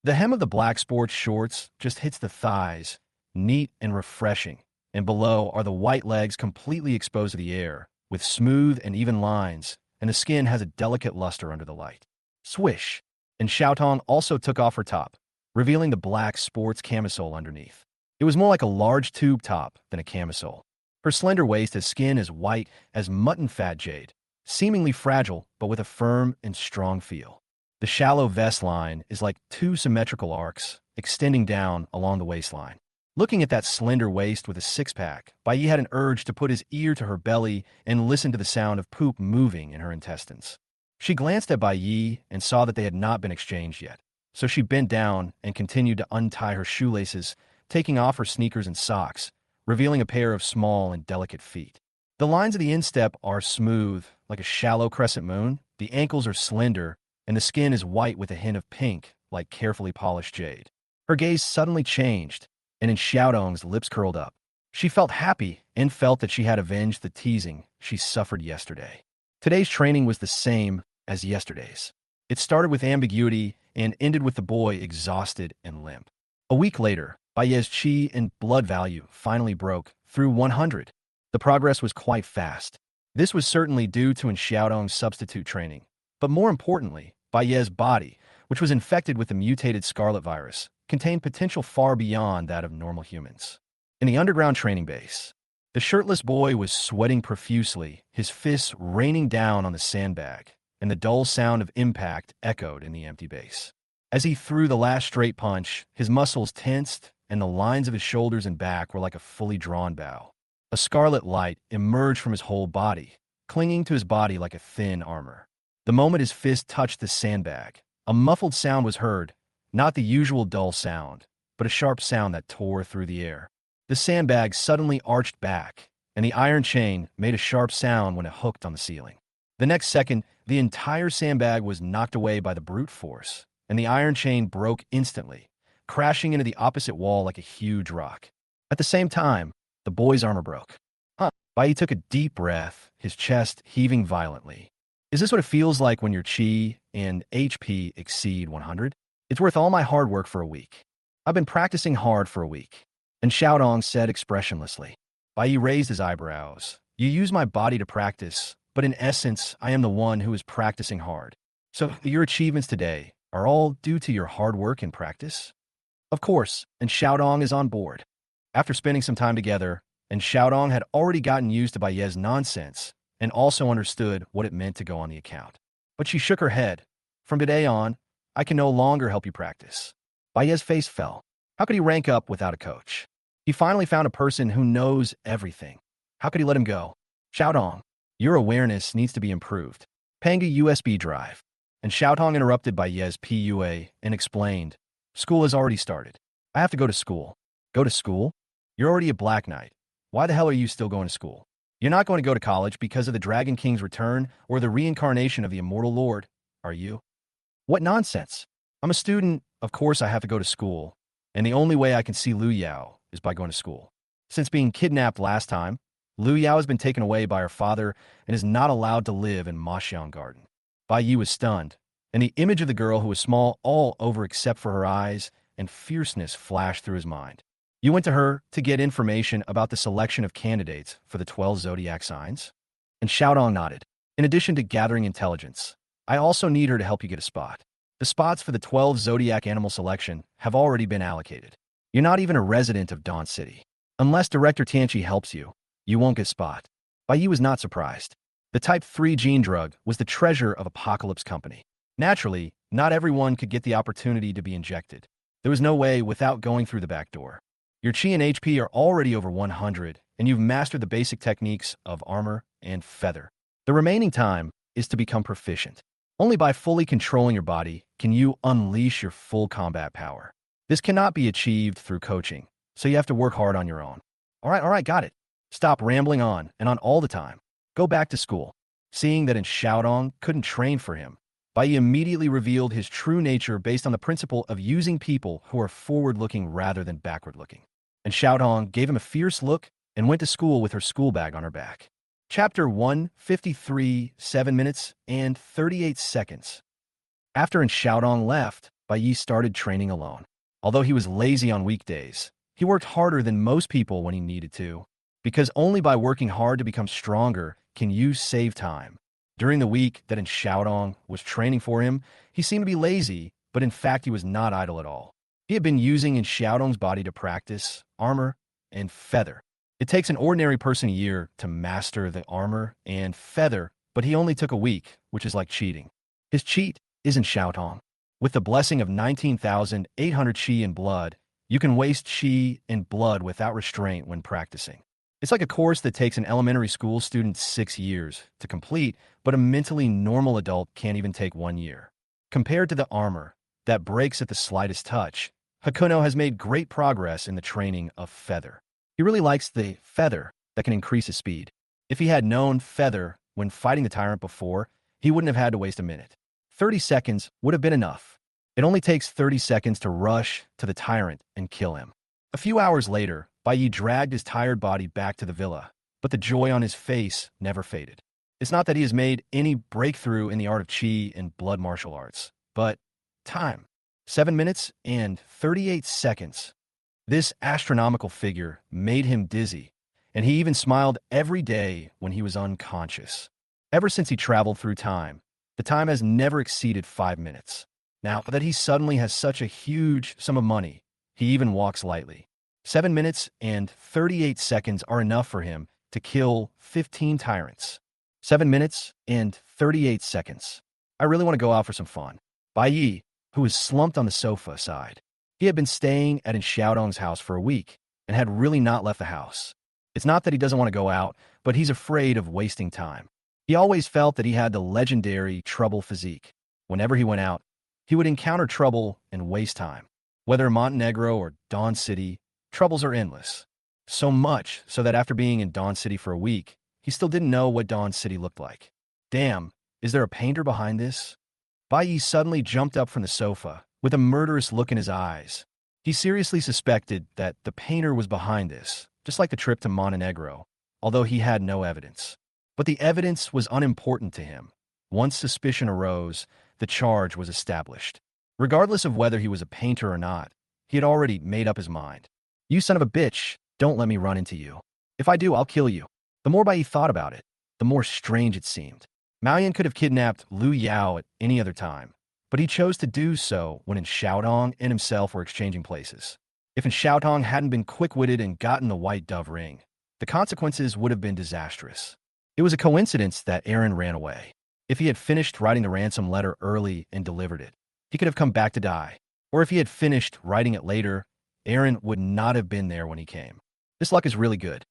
The hem of the black sports shorts just hits the thighs, neat and refreshing, and below are the white legs completely exposed to the air, with smooth and even lines, and the skin has a delicate luster under the light. Swish! And Xiaotong also took off her top, revealing the black sports camisole underneath. It was more like a large tube top than a camisole. Her slender waist has skin as white as mutton fat jade, seemingly fragile but with a firm and strong feel. The shallow vest line is like two symmetrical arcs, extending down along the waistline. Looking at that slender waist with a six-pack, Baiyi had an urge to put his ear to her belly and listen to the sound of poop moving in her intestines. She glanced at Baiyi and saw that they had not been exchanged yet, so she bent down and continued to untie her shoelaces, taking off her sneakers and socks, revealing a pair of small and delicate feet. The lines of the instep are smooth, like a shallow crescent moon, the ankles are slender, and the skin is white with a hint of pink, like carefully polished jade. Her gaze suddenly changed, and Xiaodong's lips curled up. She felt happy and felt that she had avenged the teasing she suffered yesterday. Today's training was the same as yesterday's. It started with ambiguity and ended with the boy exhausted and limp. A week later, Baiye's qi and blood value finally broke through 100. The progress was quite fast. This was certainly due to Xiaodong's substitute training, but more importantly, Baiye's body, which was infected with the mutated scarlet virus, contained potential far beyond that of normal humans. In the underground training base, the shirtless boy was sweating profusely, his fists raining down on the sandbag, and the dull sound of impact echoed in the empty base. As he threw the last straight punch, his muscles tensed, and the lines of his shoulders and back were like a fully drawn bow. A scarlet light emerged from his whole body, clinging to his body like a thin armor. The moment his fist touched the sandbag, a muffled sound was heard, not the usual dull sound, but a sharp sound that tore through the air. The sandbag suddenly arched back, and the iron chain made a sharp sound when it hooked on the ceiling. The next second, the entire sandbag was knocked away by the brute force, and the iron chain broke instantly, crashing into the opposite wall like a huge rock. At the same time, the boy's armor broke. Bai took a deep breath, his chest heaving violently. Is this what it feels like when your qi and HP exceed 100? It's worth all my hard work for a week. I've been practicing hard for a week. And Xiaodong said expressionlessly. Bai raised his eyebrows. You use my body to practice, but in essence, I am the one who is practicing hard. So your achievements today are all due to your hard work and practice? Of course, and Xiaodong is on board. After spending some time together, and Xiaodong had already gotten used to Baiye's nonsense and also understood what it meant to go on the account. But she shook her head. From today on, I can no longer help you practice. Baiye's face fell. How could he rank up without a coach? He finally found a person who knows everything. How could he let him go? Xiaodong, your awareness needs to be improved. Pang a USB drive. And Xiaodong interrupted Baiye's PUA and explained, school has already started. I have to go to school. Go to school? You're already a Black Knight. Why the hell are you still going to school? You're not going to go to college because of the Dragon King's return or the reincarnation of the Immortal Lord, are you? What nonsense. I'm a student, of course I have to go to school, and the only way I can see Lu Yao is by going to school. Since being kidnapped last time, Lu Yao has been taken away by her father and is not allowed to live in Maxiang Garden. Bai Yi was stunned, and the image of the girl who was small all over except for her eyes and fierceness flashed through his mind. You went to her to get information about the selection of candidates for the 12 zodiac signs? And Xiaodong nodded. In addition to gathering intelligence, I also need her to help you get a spot. The spots for the 12 zodiac animal selection have already been allocated. You're not even a resident of Dawn City. Unless Director Tianchi helps you, you won't get spot. Bai Yi was not surprised. The Type 3 gene drug was the treasure of Apocalypse Company. Naturally, not everyone could get the opportunity to be injected. There was no way without going through the back door. Your Qi and HP are already over 100, and you've mastered the basic techniques of armor and feather. The remaining time is to become proficient. Only by fully controlling your body can you unleash your full combat power. This cannot be achieved through coaching, so you have to work hard on your own. All right, got it. Stop rambling on and on all the time. Go back to school. Seeing that in Xiaodong couldn't train for him, Bai Yi immediately revealed his true nature based on the principle of using people who are forward-looking rather than backward-looking. And Xiaodong gave him a fierce look and went to school with her school bag on her back. Chapter 153, 7 minutes and 38 seconds. After Xiaodong left, Bai Yi started training alone. Although he was lazy on weekdays, he worked harder than most people when he needed to, because only by working hard to become stronger can you save time. During the week that Xiaodong was training for him, he seemed to be lazy, but in fact he was not idle at all. He had been using Xiaodong's body to practice armor and feather. It takes an ordinary person a year to master the armor and feather, but he only took a week, which is like cheating. His cheat isn't Xiaodong. With the blessing of 19,800 Qi and blood, you can waste Qi and blood without restraint when practicing. It's like a course that takes an elementary school student 6 years to complete, but a mentally normal adult can't even take 1 year. Compared to the armor that breaks at the slightest touch, Hakuno has made great progress in the training of feather. He really likes the feather that can increase his speed. If he had known feather when fighting the tyrant before, he wouldn't have had to waste a minute. 30 seconds would have been enough. It only takes 30 seconds to rush to the tyrant and kill him. A few hours later, Bai Yi dragged his tired body back to the villa, but the joy on his face never faded. It's not that he has made any breakthrough in the art of Qi and blood martial arts, but time. 7 minutes and 38 seconds. This astronomical figure made him dizzy, and he even smiled every day when he was unconscious. Ever since he traveled through time, the time has never exceeded 5 minutes. Now that he suddenly has such a huge sum of money, he even walks lightly. 7 minutes and 38 seconds are enough for him to kill 15 tyrants. 7 minutes and 38 seconds. I really want to go out for some fun. Bai Yi, who was slumped on the sofa, sighed. He had been staying at Xiaodong's house for a week and had really not left the house. It's not that he doesn't want to go out, but he's afraid of wasting time. He always felt that he had the legendary trouble physique. Whenever he went out, he would encounter trouble and waste time. Whether Montenegro or Dawn City, troubles are endless. So much so that after being in Dawn City for a week, he still didn't know what Dawn City looked like. Damn, is there a painter behind this? Bai Yi suddenly jumped up from the sofa with a murderous look in his eyes. He seriously suspected that the painter was behind this, just like the trip to Montenegro, although he had no evidence. But the evidence was unimportant to him. Once suspicion arose, the charge was established. Regardless of whether he was a painter or not, he had already made up his mind. You son of a bitch, don't let me run into you. If I do, I'll kill you. The more Bai Yi thought about it, the more strange it seemed. Maoyan could have kidnapped Lu Yao at any other time, but he chose to do so when Xiaodong and himself were exchanging places. If Xiaodong hadn't been quick-witted and gotten the white dove ring, the consequences would have been disastrous. It was a coincidence that Aaron ran away. If he had finished writing the ransom letter early and delivered it, he could have come back to die. Or if he had finished writing it later, Aaron would not have been there when he came. This luck is really good.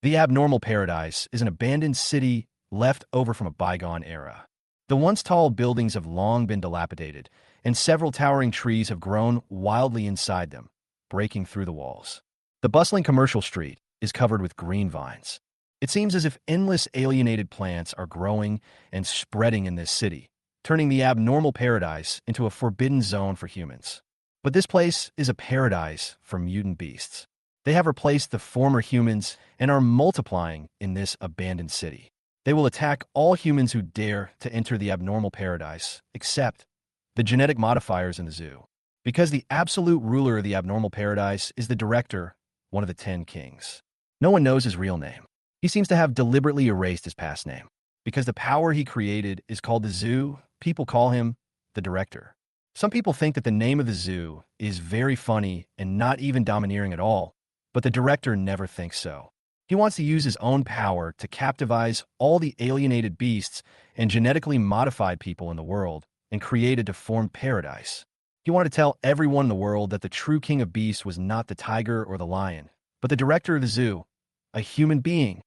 The Abnormal Paradise is an abandoned city left over from a bygone era. The once tall buildings have long been dilapidated, and several towering trees have grown wildly inside them, breaking through the walls. The bustling commercial street is covered with green vines. It seems as if endless alienated plants are growing and spreading in this city, turning the Abnormal Paradise into a forbidden zone for humans. But this place is a paradise for mutant beasts. They have replaced the former humans and are multiplying in this abandoned city. They will attack all humans who dare to enter the abnormal paradise, except the genetic modifiers in the zoo. Because the absolute ruler of the abnormal paradise is the director, one of the 10 kings. No one knows his real name. He seems to have deliberately erased his past name. Because the power he created is called the zoo, people call him the director. Some people think that the name of the zoo is very funny and not even domineering at all, but the director never thinks so. He wants to use his own power to captivate all the alienated beasts and genetically modified people in the world and create a deformed paradise. He wanted to tell everyone in the world that the true king of beasts was not the tiger or the lion, but the director of the zoo, a human being.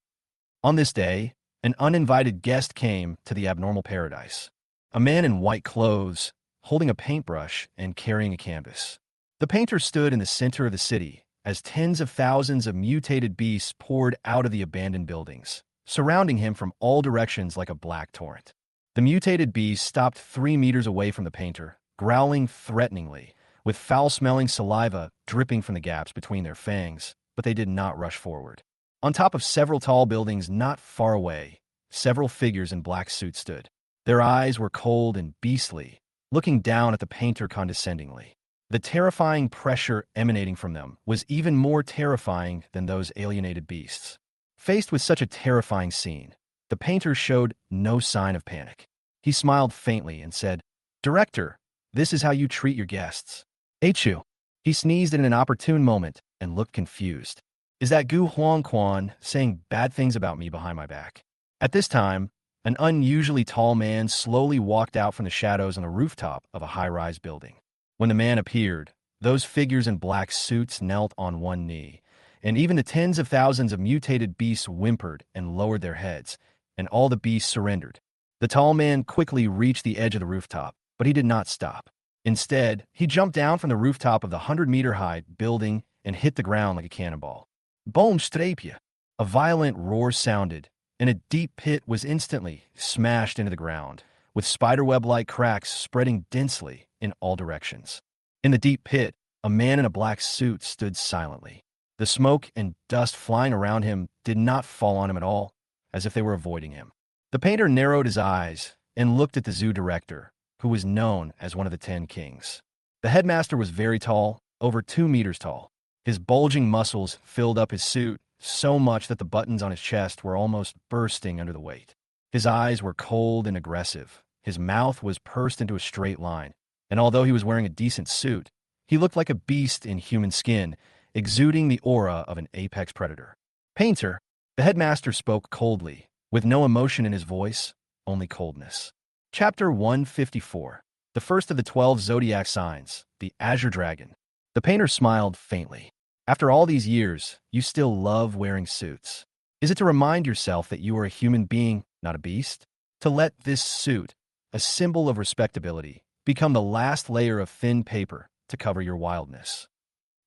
On this day, an uninvited guest came to the abnormal paradise. A man in white clothes, holding a paintbrush and carrying a canvas. The painter stood in the center of the city as tens of thousands of mutated beasts poured out of the abandoned buildings, surrounding him from all directions like a black torrent. The mutated beasts stopped 3 meters away from the painter, growling threateningly, with foul-smelling saliva dripping from the gaps between their fangs, but they did not rush forward. On top of several tall buildings not far away, several figures in black suits stood. Their eyes were cold and beastly, looking down at the painter condescendingly. The terrifying pressure emanating from them was even more terrifying than those alienated beasts. Faced with such a terrifying scene, the painter showed no sign of panic. He smiled faintly and said, "Director, this is how you treat your guests." Achu. He sneezed in an opportune moment and looked confused. Is that Gu Huangquan saying bad things about me behind my back? At this time, an unusually tall man slowly walked out from the shadows on the rooftop of a high-rise building. When the man appeared, those figures in black suits knelt on one knee, and even the tens of thousands of mutated beasts whimpered and lowered their heads, and all the beasts surrendered. The tall man quickly reached the edge of the rooftop, but he did not stop. Instead, he jumped down from the rooftop of the 100-meter-high building and hit the ground like a cannonball. Boom strapia! A violent roar sounded, and a deep pit was instantly smashed into the ground, with spiderweb-like cracks spreading densely in all directions. In the deep pit, a man in a black suit stood silently. The smoke and dust flying around him did not fall on him at all, as if they were avoiding him. The painter narrowed his eyes and looked at the zoo director, who was known as one of the 10 kings. The headmaster was very tall, over 2 meters tall. His bulging muscles filled up his suit so much that the buttons on his chest were almost bursting under the weight. His eyes were cold and aggressive. His mouth was pursed into a straight line, and although he was wearing a decent suit, he looked like a beast in human skin, exuding the aura of an apex predator. Painter, the headmaster spoke coldly, with no emotion in his voice, only coldness. Chapter 154. The first of the 12 zodiac signs, the Azure Dragon. The painter smiled faintly. After all these years, you still love wearing suits. Is it to remind yourself that you are a human being, not a beast? To let this suit, a symbol of respectability, become the last layer of thin paper to cover your wildness?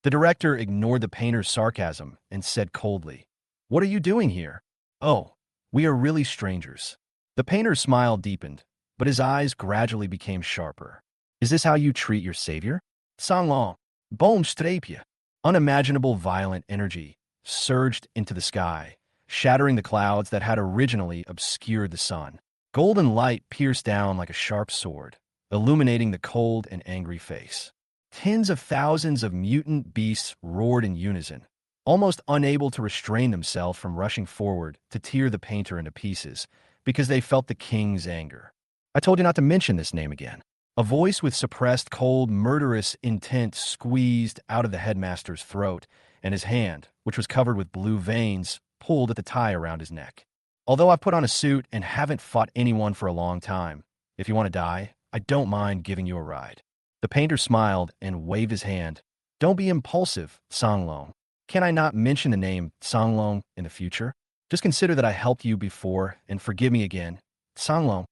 The director ignored the painter's sarcasm and said coldly, "What are you doing here?" "Oh, we are really strangers." The painter's smile deepened, but his eyes gradually became sharper. "Is this how you treat your savior?" Sanglong, Boom strapia. Unimaginable violent energy surged into the sky, shattering the clouds that had originally obscured the sun. Golden light pierced down like a sharp sword, illuminating the cold and angry face. Tens of thousands of mutant beasts roared in unison, almost unable to restrain themselves from rushing forward to tear the painter into pieces because they felt the king's anger. "I told you not to mention this name again." A voice with suppressed, cold, murderous intent squeezed out of the headmaster's throat, and his hand, which was covered with blue veins, pulled at the tie around his neck. "Although I've put on a suit and haven't fought anyone for a long time, if you want to die, I don't mind giving you a ride." The painter smiled and waved his hand. "Don't be impulsive, Songlong. Can I not mention the name Songlong in the future? Just consider that I helped you before and forgive me again. Songlong."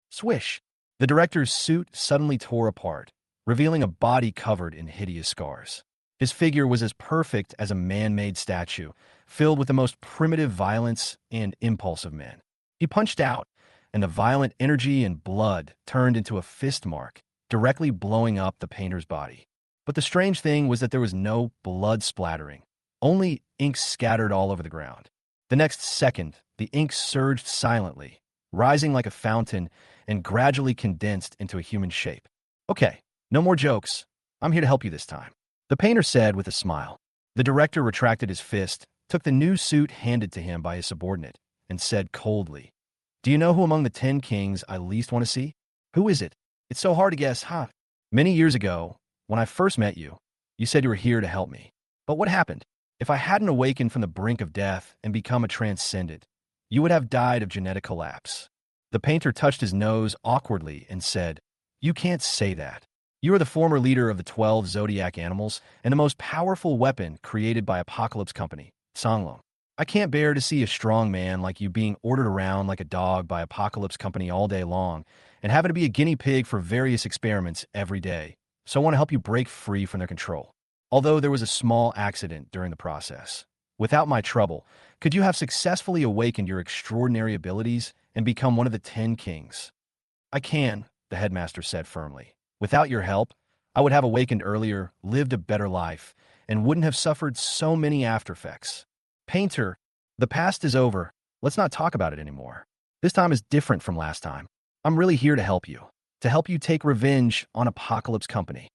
Swish! The director's suit suddenly tore apart, revealing a body covered in hideous scars. His figure was as perfect as a man-made statue, filled with the most primitive violence and impulse of men. He punched out, and the violent energy and blood turned into a fist mark, directly blowing up the painter's body. But the strange thing was that there was no blood splattering, only ink scattered all over the ground. The next second, the ink surged silently, rising like a fountain and gradually condensed into a human shape. Okay, no more jokes. I'm here to help you this time, the painter said with a smile. The director retracted his fist, took the new suit handed to him by his subordinate, and said coldly, "Do you know who among the 10 kings I least want to see? Who is it? It's so hard to guess, huh? Many years ago, when I first met you, you said you were here to help me. But what happened? If I hadn't awakened from the brink of death and become a transcendent, you would have died of genetic collapse." The painter touched his nose awkwardly and said, "You can't say that. You are the former leader of the 12 zodiac animals and the most powerful weapon created by Apocalypse Company, Songlong. I can't bear to see a strong man like you being ordered around like a dog by Apocalypse Company all day long and having to be a guinea pig for various experiments every day. So I want to help you break free from their control. Although there was a small accident during the process. Without my trouble, could you have successfully awakened your extraordinary abilities and become one of the 10 kings?" "I can," the headmaster said firmly. "Without your help, I would have awakened earlier, lived a better life, and wouldn't have suffered so many aftereffects." "Painter, the past is over. Let's not talk about it anymore. This time is different from last time. I'm really here to help you take revenge on Apocalypse Company."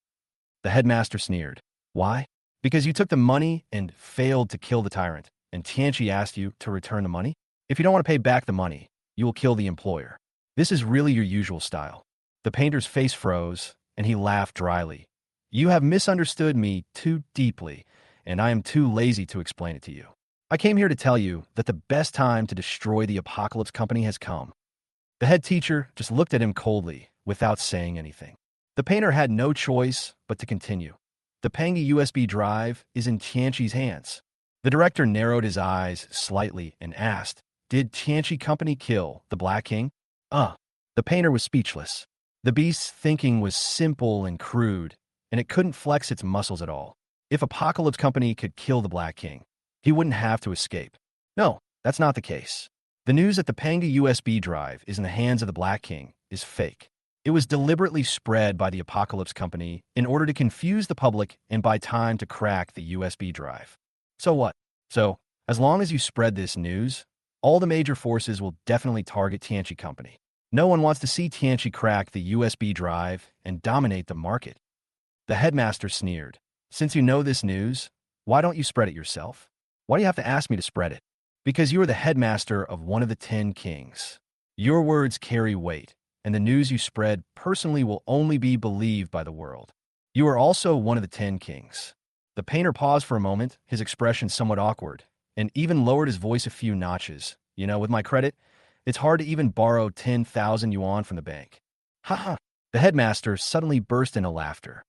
The headmaster sneered. "Why? Because you took the money and failed to kill the tyrant, and Tianchi asked you to return the money? If you don't want to pay back the money, you will kill the employer. This is really your usual style." The painter's face froze, and he laughed dryly. "You have misunderstood me too deeply, and I am too lazy to explain it to you. I came here to tell you that the best time to destroy the Apocalypse Company has come." The head teacher just looked at him coldly, without saying anything. The painter had no choice but to continue. "The Pangi USB drive is in Tianchi's hands." The director narrowed his eyes slightly and asked, "Did Tianchi Company kill the Black King?" The painter was speechless. The beast's thinking was simple and crude, and it couldn't flex its muscles at all. If Apocalypse Company could kill the Black King, he wouldn't have to escape. No, that's not the case. The news that the Pangi USB drive is in the hands of the Black King is fake. It was deliberately spread by the Apocalypse Company in order to confuse the public and buy time to crack the USB drive. So what? So, as long as you spread this news, all the major forces will definitely target Tianchi Company. No one wants to see Tianchi crack the USB drive and dominate the market. The headmaster sneered. "Since you know this news, why don't you spread it yourself? Why do you have to ask me to spread it? Because you are the headmaster of one of the 10 kings. Your words carry weight, and the news you spread personally will only be believed by the world. You are also one of the 10 kings." The painter paused for a moment, his expression somewhat awkward, and even lowered his voice a few notches. With my credit, it's hard to even borrow 10,000 yuan from the bank." "Ha ha." The headmaster suddenly burst into laughter.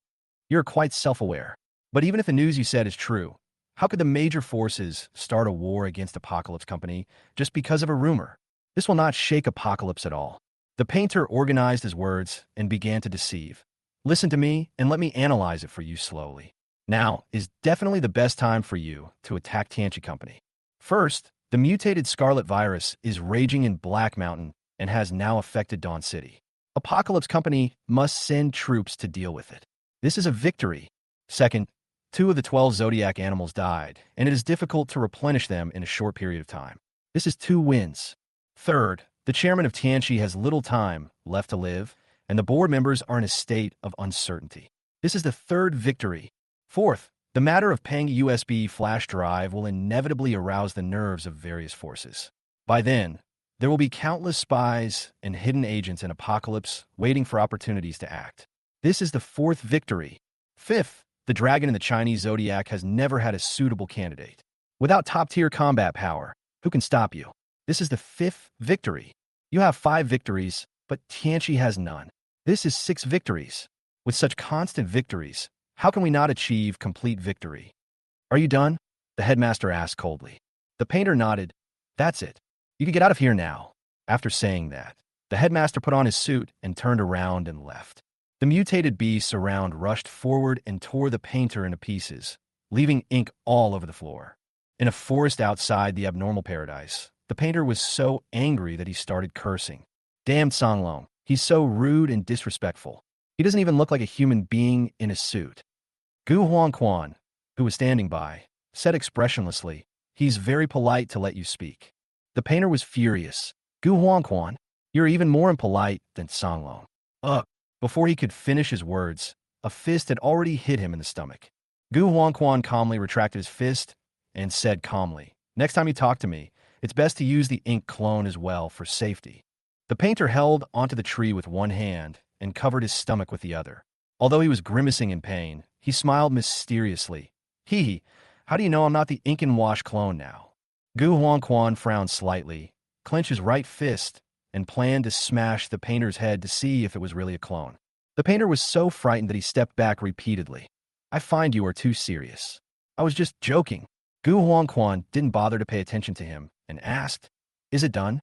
"You're quite self-aware. But even if the news you said is true, how could the major forces start a war against Apocalypse Company just because of a rumor? This will not shake Apocalypse at all." The painter organized his words and began to deceive. "Listen to me and let me analyze it for you slowly. Now is definitely the best time for you to attack Tianchi Company. First, the mutated scarlet virus is raging in Black Mountain and has now affected Dawn City. Apocalypse Company must send troops to deal with it. This is a victory. Second, 2 of the 12 zodiac animals died, and it is difficult to replenish them in a short period of time. This is 2 wins. Third, the chairman of Tianchi has little time left to live, and the board members are in a state of uncertainty. This is the 3rd victory. Fourth, the matter of Pangi USB flash drive will inevitably arouse the nerves of various forces. By then, there will be countless spies and hidden agents in Apocalypse waiting for opportunities to act. This is the 4th victory. Fifth, the dragon in the Chinese zodiac has never had a suitable candidate. Without top-tier combat power, who can stop you? This is the 5th victory. You have 5 victories, but Tianchi has none. This is 6 victories. With such constant victories, how can we not achieve complete victory? Are you done? The headmaster asked coldly. The painter nodded. That's it. You can get out of here now. After saying that, the headmaster put on his suit and turned around and left. The mutated beasts around rushed forward and tore the painter into pieces, leaving ink all over the floor. In a forest outside the abnormal paradise, the painter was so angry that he started cursing. Damn Songlong, he's so rude and disrespectful. He doesn't even look like a human being in a suit. Gu Huangquan, who was standing by, said expressionlessly. He's very polite to let you speak. The painter was furious. Gu Huangquan, you're even more impolite than Songlong. Ugh. Before he could finish his words, a fist had already hit him in the stomach. Gu Huangquan calmly retracted his fist and said calmly, next time you talk to me, it's best to use the ink clone as well for safety. The painter held onto the tree with one hand and covered his stomach with the other. Although he was grimacing in pain, he smiled mysteriously. Hee, how do you know I'm not the ink and wash clone now? Gu Huangquan frowned slightly, clenched his right fist, and planned to smash the painter's head to see if it was really a clone. The painter was so frightened that he stepped back repeatedly. I find you are too serious. I was just joking. Gu Huangquan didn't bother to pay attention to him and asked, is it done?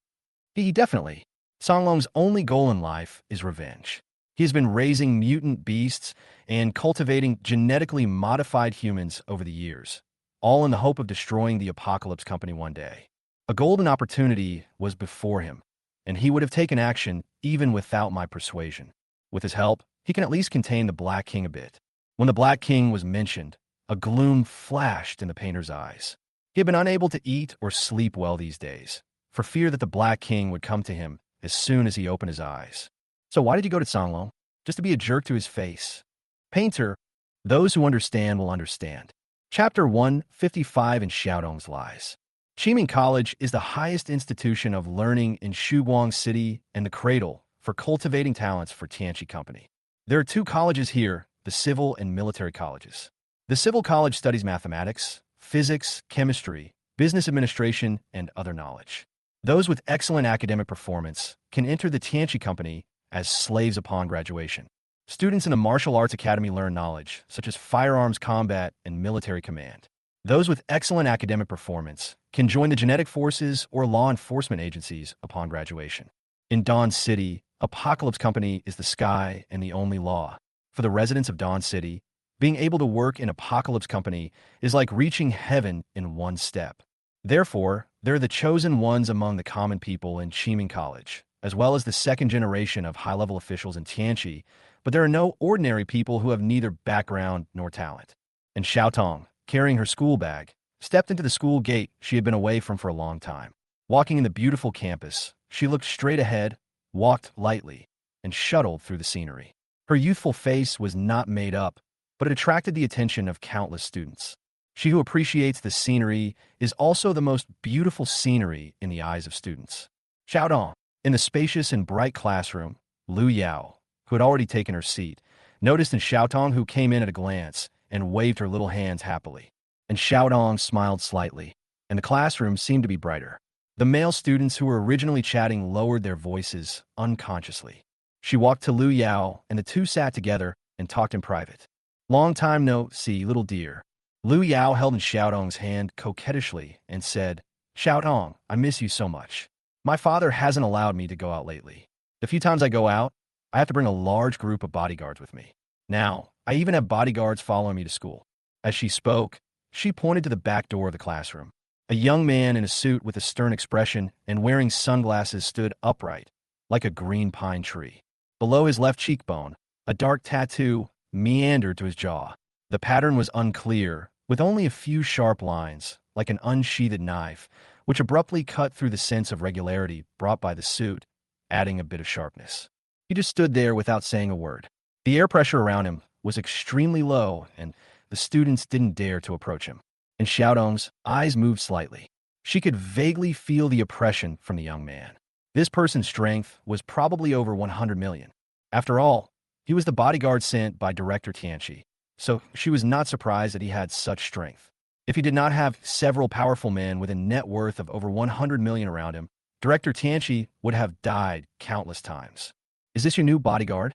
Definitely. Songlong's only goal in life is revenge. He has been raising mutant beasts and cultivating genetically modified humans over the years, all in the hope of destroying the Apocalypse Company one day. A golden opportunity was before him, and he would have taken action even without my persuasion. With his help, he can at least contain the Black King a bit. When the Black King was mentioned, a gloom flashed in the painter's eyes. He had been unable to eat or sleep well these days, for fear that the Black King would come to him as soon as he opened his eyes. So why did you go to Songlong? Just to be a jerk to his face. Painter, those who understand will understand. Chapter 155 in Xiaodong's Lies. Qiming College is the highest institution of learning in Shuguang City and the cradle for cultivating talents for Tianqi Company. There are two colleges here, the civil and military colleges. The civil college studies mathematics, physics, chemistry, business administration, and other knowledge. Those with excellent academic performance can enter the Tianqi Company as slaves upon graduation. Students in the martial arts academy learn knowledge, such as firearms combat and military command. Those with excellent academic performance can join the genetic forces or law enforcement agencies upon graduation. In Dawn City, Apocalypse Company is the sky and the only law. For the residents of Dawn City, being able to work in Apocalypse Company is like reaching heaven in one step. Therefore, they're the chosen ones among the common people in Qiming College, as well as the second generation of high-level officials in Tianqi, but there are no ordinary people who have neither background nor talent. And Xiaotong, carrying her school bag, stepped into the school gate she had been away from for a long time. Walking in the beautiful campus, she looked straight ahead, walked lightly, and shuttled through the scenery. Her youthful face was not made up, but it attracted the attention of countless students. She who appreciates the scenery is also the most beautiful scenery in the eyes of students. Xiaodong, in the spacious and bright classroom, Lu Yao, who had already taken her seat, noticed in Xiaotong, who came in at a glance and waved her little hands happily. And Xiaodong smiled slightly, and the classroom seemed to be brighter. The male students who were originally chatting lowered their voices unconsciously. She walked to Lu Yao, and the two sat together and talked in private. Long time no see, little dear. Lu Yao held in Xiaodong's hand coquettishly and said, Xiaodong, I miss you so much. My father hasn't allowed me to go out lately. The few times I go out, I have to bring a large group of bodyguards with me. Now, I even have bodyguards following me to school. As she spoke, she pointed to the back door of the classroom. A young man in a suit with a stern expression and wearing sunglasses stood upright, like a green pine tree. Below his left cheekbone, a dark tattoo meandered to his jaw. The pattern was unclear, with only a few sharp lines, like an unsheathed knife, which abruptly cut through the sense of regularity brought by the suit, adding a bit of sharpness. He just stood there without saying a word. The air pressure around him was extremely low, and the students didn't dare to approach him. And Xiaodong's eyes moved slightly. She could vaguely feel the oppression from the young man. This person's strength was probably over 100 million. After all, he was the bodyguard sent by Director Tianqi, so she was not surprised that he had such strength. If he did not have several powerful men with a net worth of over 100 million around him, Director Tianqi would have died countless times. Is this your new bodyguard?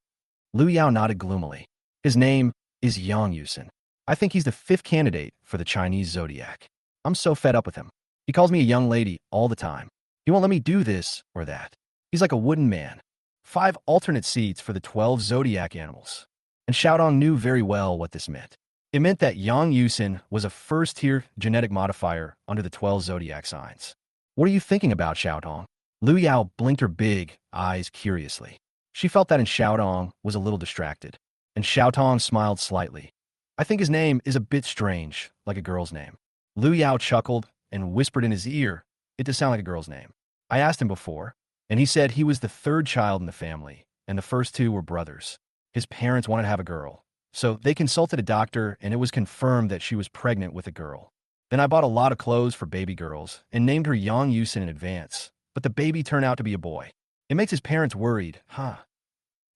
Lu Yao nodded gloomily. His name is Yang Yusin. I think he's the 5th candidate for the Chinese Zodiac. I'm so fed up with him. He calls me a young lady all the time. He won't let me do this or that. He's like a wooden man. 5 alternate seats for the 12 Zodiac animals. And Xiaodong knew very well what this meant. It meant that Yang Yusin was a first-tier genetic modifier under the 12 Zodiac signs. What are you thinking about, Xiaodong? Lu Yao blinked her big eyes curiously. She felt that Xiaodong was a little distracted, and Xiaotong smiled slightly. I think his name is a bit strange, like a girl's name. Lu Yao chuckled and whispered in his ear, "It does sound like a girl's name." I asked him before, and he said he was the third child in the family, and the first two were brothers. His parents wanted to have a girl, so they consulted a doctor, and it was confirmed that she was pregnant with a girl. Then I bought a lot of clothes for baby girls and named her Yang Yusin in advance, but the baby turned out to be a boy. It makes his parents worried, huh?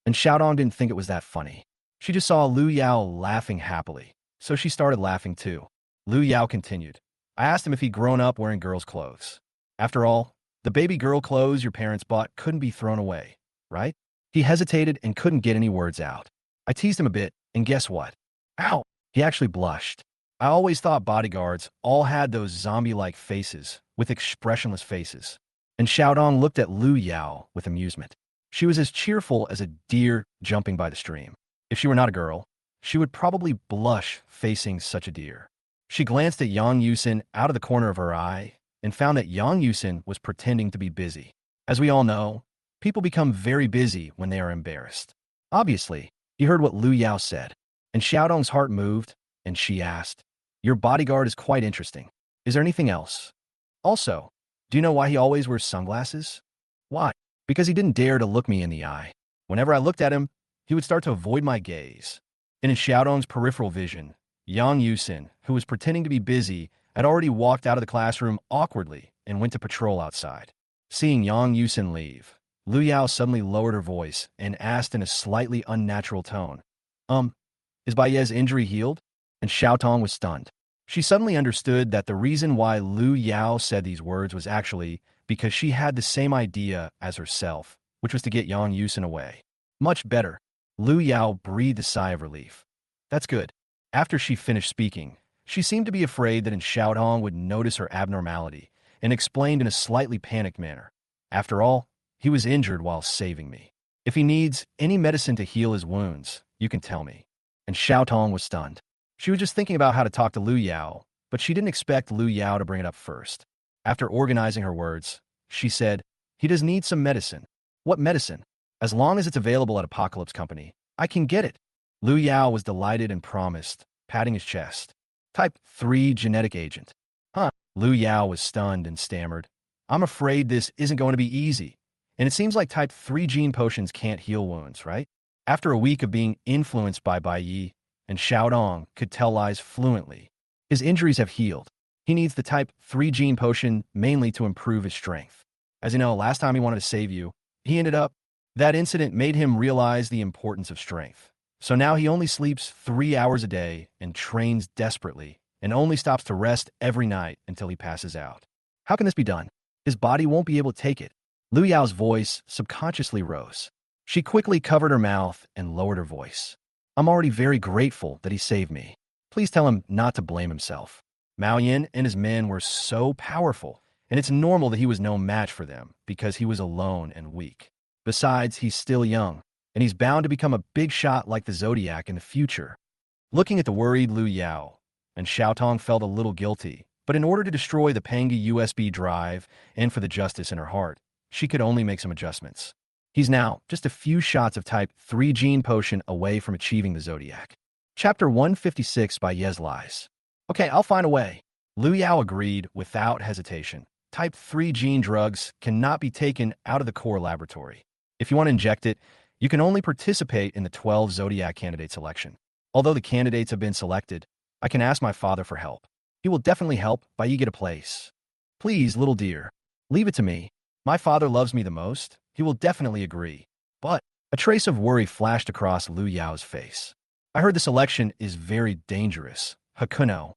And Xiaodong didn't think it was that funny. She just saw Lu Yao laughing happily, so she started laughing too. Lu Yao continued. I asked him if he'd grown up wearing girls' clothes. After all, the baby girl clothes your parents bought couldn't be thrown away, right? He hesitated and couldn't get any words out. I teased him a bit, and guess what? Ow! He actually blushed. I always thought bodyguards all had those zombie-like faces, with expressionless faces. And Xiaodong looked at Lu Yao with amusement. She was as cheerful as a deer jumping by the stream. If she were not a girl, she would probably blush facing such a deer. She glanced at Yang Yusin out of the corner of her eye and found that Yang Yusin was pretending to be busy. As we all know, people become very busy when they are embarrassed. Obviously, he heard what Lu Yao said, and Xiaodong's heart moved, and she asked, Your bodyguard is quite interesting. Is there anything else? Also, do you know why he always wears sunglasses? Why? Because he didn't dare to look me in the eye. Whenever I looked at him, he would start to avoid my gaze. And in Xiaodong's peripheral vision, Yang Yusin, who was pretending to be busy, had already walked out of the classroom awkwardly and went to patrol outside. Seeing Yang Yusin leave, Lu Yao suddenly lowered her voice and asked in a slightly unnatural tone, is Baye's injury healed? And Xiaotong was stunned. She suddenly understood that the reason why Lu Yao said these words was actually because she had the same idea as herself, which was to get Yang Yusin away. Much better. Lu Yao breathed a sigh of relief. That's good. After she finished speaking, she seemed to be afraid that Xiaodong would notice her abnormality and explained in a slightly panicked manner. After all, he was injured while saving me. If he needs any medicine to heal his wounds, you can tell me. And Xiaotong was stunned. She was just thinking about how to talk to Lu Yao, but she didn't expect Lu Yao to bring it up first. After organizing her words, she said, He does need some medicine. What medicine? As long as it's available at Apocalypse Company, I can get it. Lu Yao was delighted and promised, patting his chest. Type 3 genetic agent. Huh? Lu Yao was stunned and stammered. I'm afraid this isn't going to be easy. And it seems like type 3 gene potions can't heal wounds, right? After a week of being influenced by Bai Yi, and Xiaodong could tell lies fluently, his injuries have healed. He needs the type 3 gene potion mainly to improve his strength. As you know, last time he wanted to save you, he ended up. That incident made him realize the importance of strength. So now he only sleeps 3 hours a day and trains desperately and only stops to rest every night until he passes out. How can this be done? His body won't be able to take it. Lu Yao's voice subconsciously rose. She quickly covered her mouth and lowered her voice. I'm already very grateful that he saved me. Please tell him not to blame himself. Mao Yin and his men were so powerful, and it's normal that he was no match for them because he was alone and weak. Besides, he's still young, and he's bound to become a big shot like the Zodiac in the future. Looking at the worried Lu Yao, and Xiaotong felt a little guilty, but in order to destroy the Pangi USB drive and for the justice in her heart, she could only make some adjustments. He's now just a few shots of type 3 gene potion away from achieving the Zodiac. Chapter 156 by Yes Lies. Okay, I'll find a way. Lu Yao agreed without hesitation. Type 3 gene drugs cannot be taken out of the core laboratory. If you want to inject it, you can only participate in the 12 Zodiac candidate selection. Although the candidates have been selected, I can ask my father for help. He will definitely help by you get a place. Please, little dear, leave it to me. My father loves me the most. He will definitely agree. But a trace of worry flashed across Lu Yao's face. I heard the selection is very dangerous. Hakuno.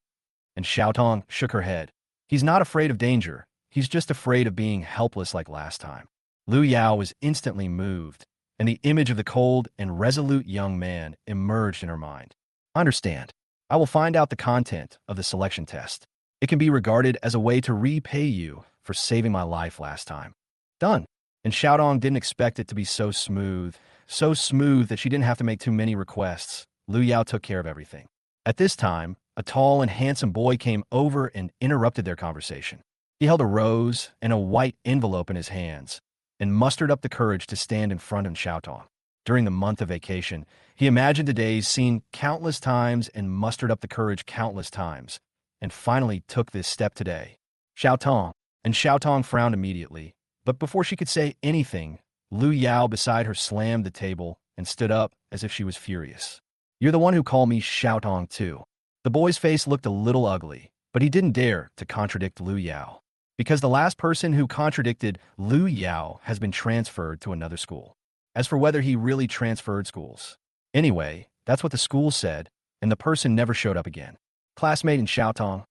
And Xiaotong shook her head. He's not afraid of danger. He's just afraid of being helpless like last time. Lu Yao was instantly moved, and the image of the cold and resolute young man emerged in her mind. Understand. I will find out the content of the selection test. It can be regarded as a way to repay you for saving my life last time. Done. And Xiaodong didn't expect it to be so smooth that she didn't have to make too many requests. Lu Yao took care of everything. At this time, a tall and handsome boy came over and interrupted their conversation. He held a rose and a white envelope in his hands and mustered up the courage to stand in front of Xiaotong. During the month of vacation, he imagined the days seen countless times and mustered up the courage countless times. and finally took this step today. Xiaotong. And Xiaotong frowned immediately, but before she could say anything, Lu Yao beside her slammed the table and stood up as if she was furious. You're the one who called me Xiaotong too. The boy's face looked a little ugly, but he didn't dare to contradict Lu Yao, because the last person who contradicted Lu Yao has been transferred to another school. As for whether he really transferred schools. Anyway, that's what the school said, and the person never showed up again. Classmate in Xiaotong.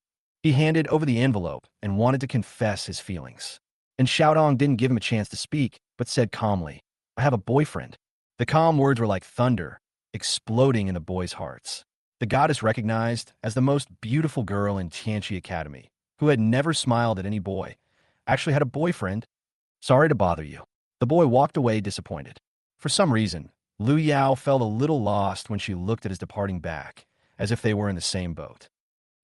He handed over the envelope and wanted to confess his feelings. And Xiaotong didn't give him a chance to speak, but said calmly, I have a boyfriend. The calm words were like thunder, exploding in the boys' hearts. The goddess recognized as the most beautiful girl in Tianqi Academy, who had never smiled at any boy, actually had a boyfriend. Sorry to bother you. The boy walked away disappointed. For some reason, Lu Yao felt a little lost when she looked at his departing back, as if they were in the same boat.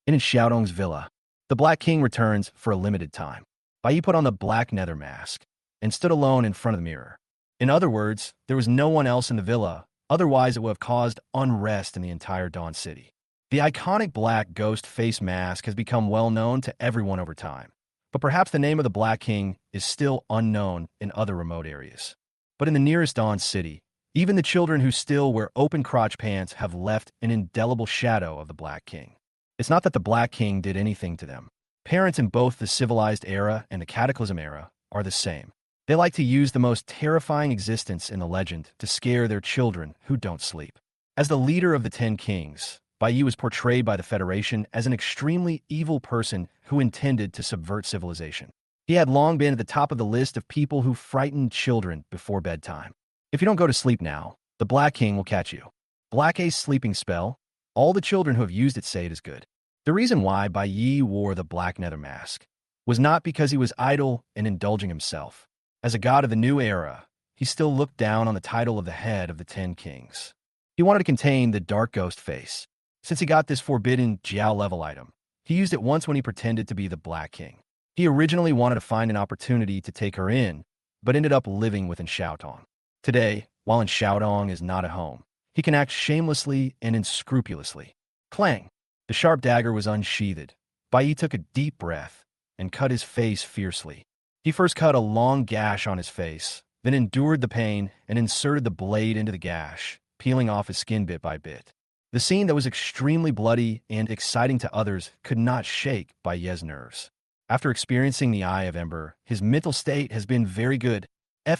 In Xiaotong's villa, the Black King returns for a limited time. Bai Yi put on the black nether mask and stood alone in front of the mirror. In other words, there was no one else in the villa, otherwise it would have caused unrest in the entire Dawn City. The iconic black ghost face mask has become well known to everyone over time, but perhaps the name of the Black King is still unknown in other remote areas. But in the nearest Dawn City, even the children who still wear open crotch pants have left an indelible shadow of the Black King. It's not that the Black King did anything to them. Parents in both the civilized era and the Cataclysm era are the same. They like to use the most terrifying existence in the legend to scare their children who don't sleep. As the leader of the 10 Kings, Bai Yi was portrayed by the Federation as an extremely evil person who intended to subvert civilization. He had long been at the top of the list of people who frightened children before bedtime. If you don't go to sleep now, the Black King will catch you. Black Ace sleeping spell. All the children who have used it say it is good. The reason why Bai Yi wore the black nether mask was not because he was idle and indulging himself. As a god of the new era, he still looked down on the title of the head of the 10 Kings. He wanted to contain the dark ghost face. Since he got this forbidden Jiao level item, he used it once when he pretended to be the Black King. He originally wanted to find an opportunity to take her in, but ended up living within Xiaotong. Today, while in Xiaotong is not at home, he can act shamelessly and unscrupulously. Clang! The sharp dagger was unsheathed. Bai Yi took a deep breath and cut his face fiercely. He first cut a long gash on his face, then endured the pain and inserted the blade into the gash, peeling off his skin bit by bit. The scene that was extremely bloody and exciting to others could not shake Bai Yi's nerves. After experiencing the Eye of Ember, his mental state has been very good. It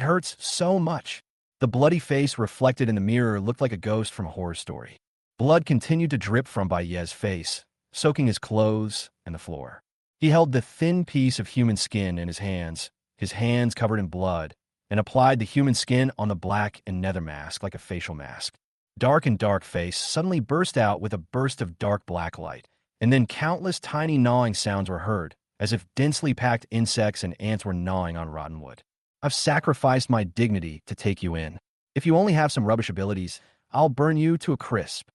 hurts so much. The bloody face reflected in the mirror looked like a ghost from a horror story. Blood continued to drip from Bai Yi's face, soaking his clothes and the floor. He held the thin piece of human skin in his hands covered in blood, and applied the human skin on the black and nether mask like a facial mask. Dark face suddenly burst out with a burst of dark black light, and then countless tiny gnawing sounds were heard, as if densely packed insects and ants were gnawing on rotten wood. I've sacrificed my dignity to take you in. If you only have some rubbish abilities, I'll burn you to a crisp.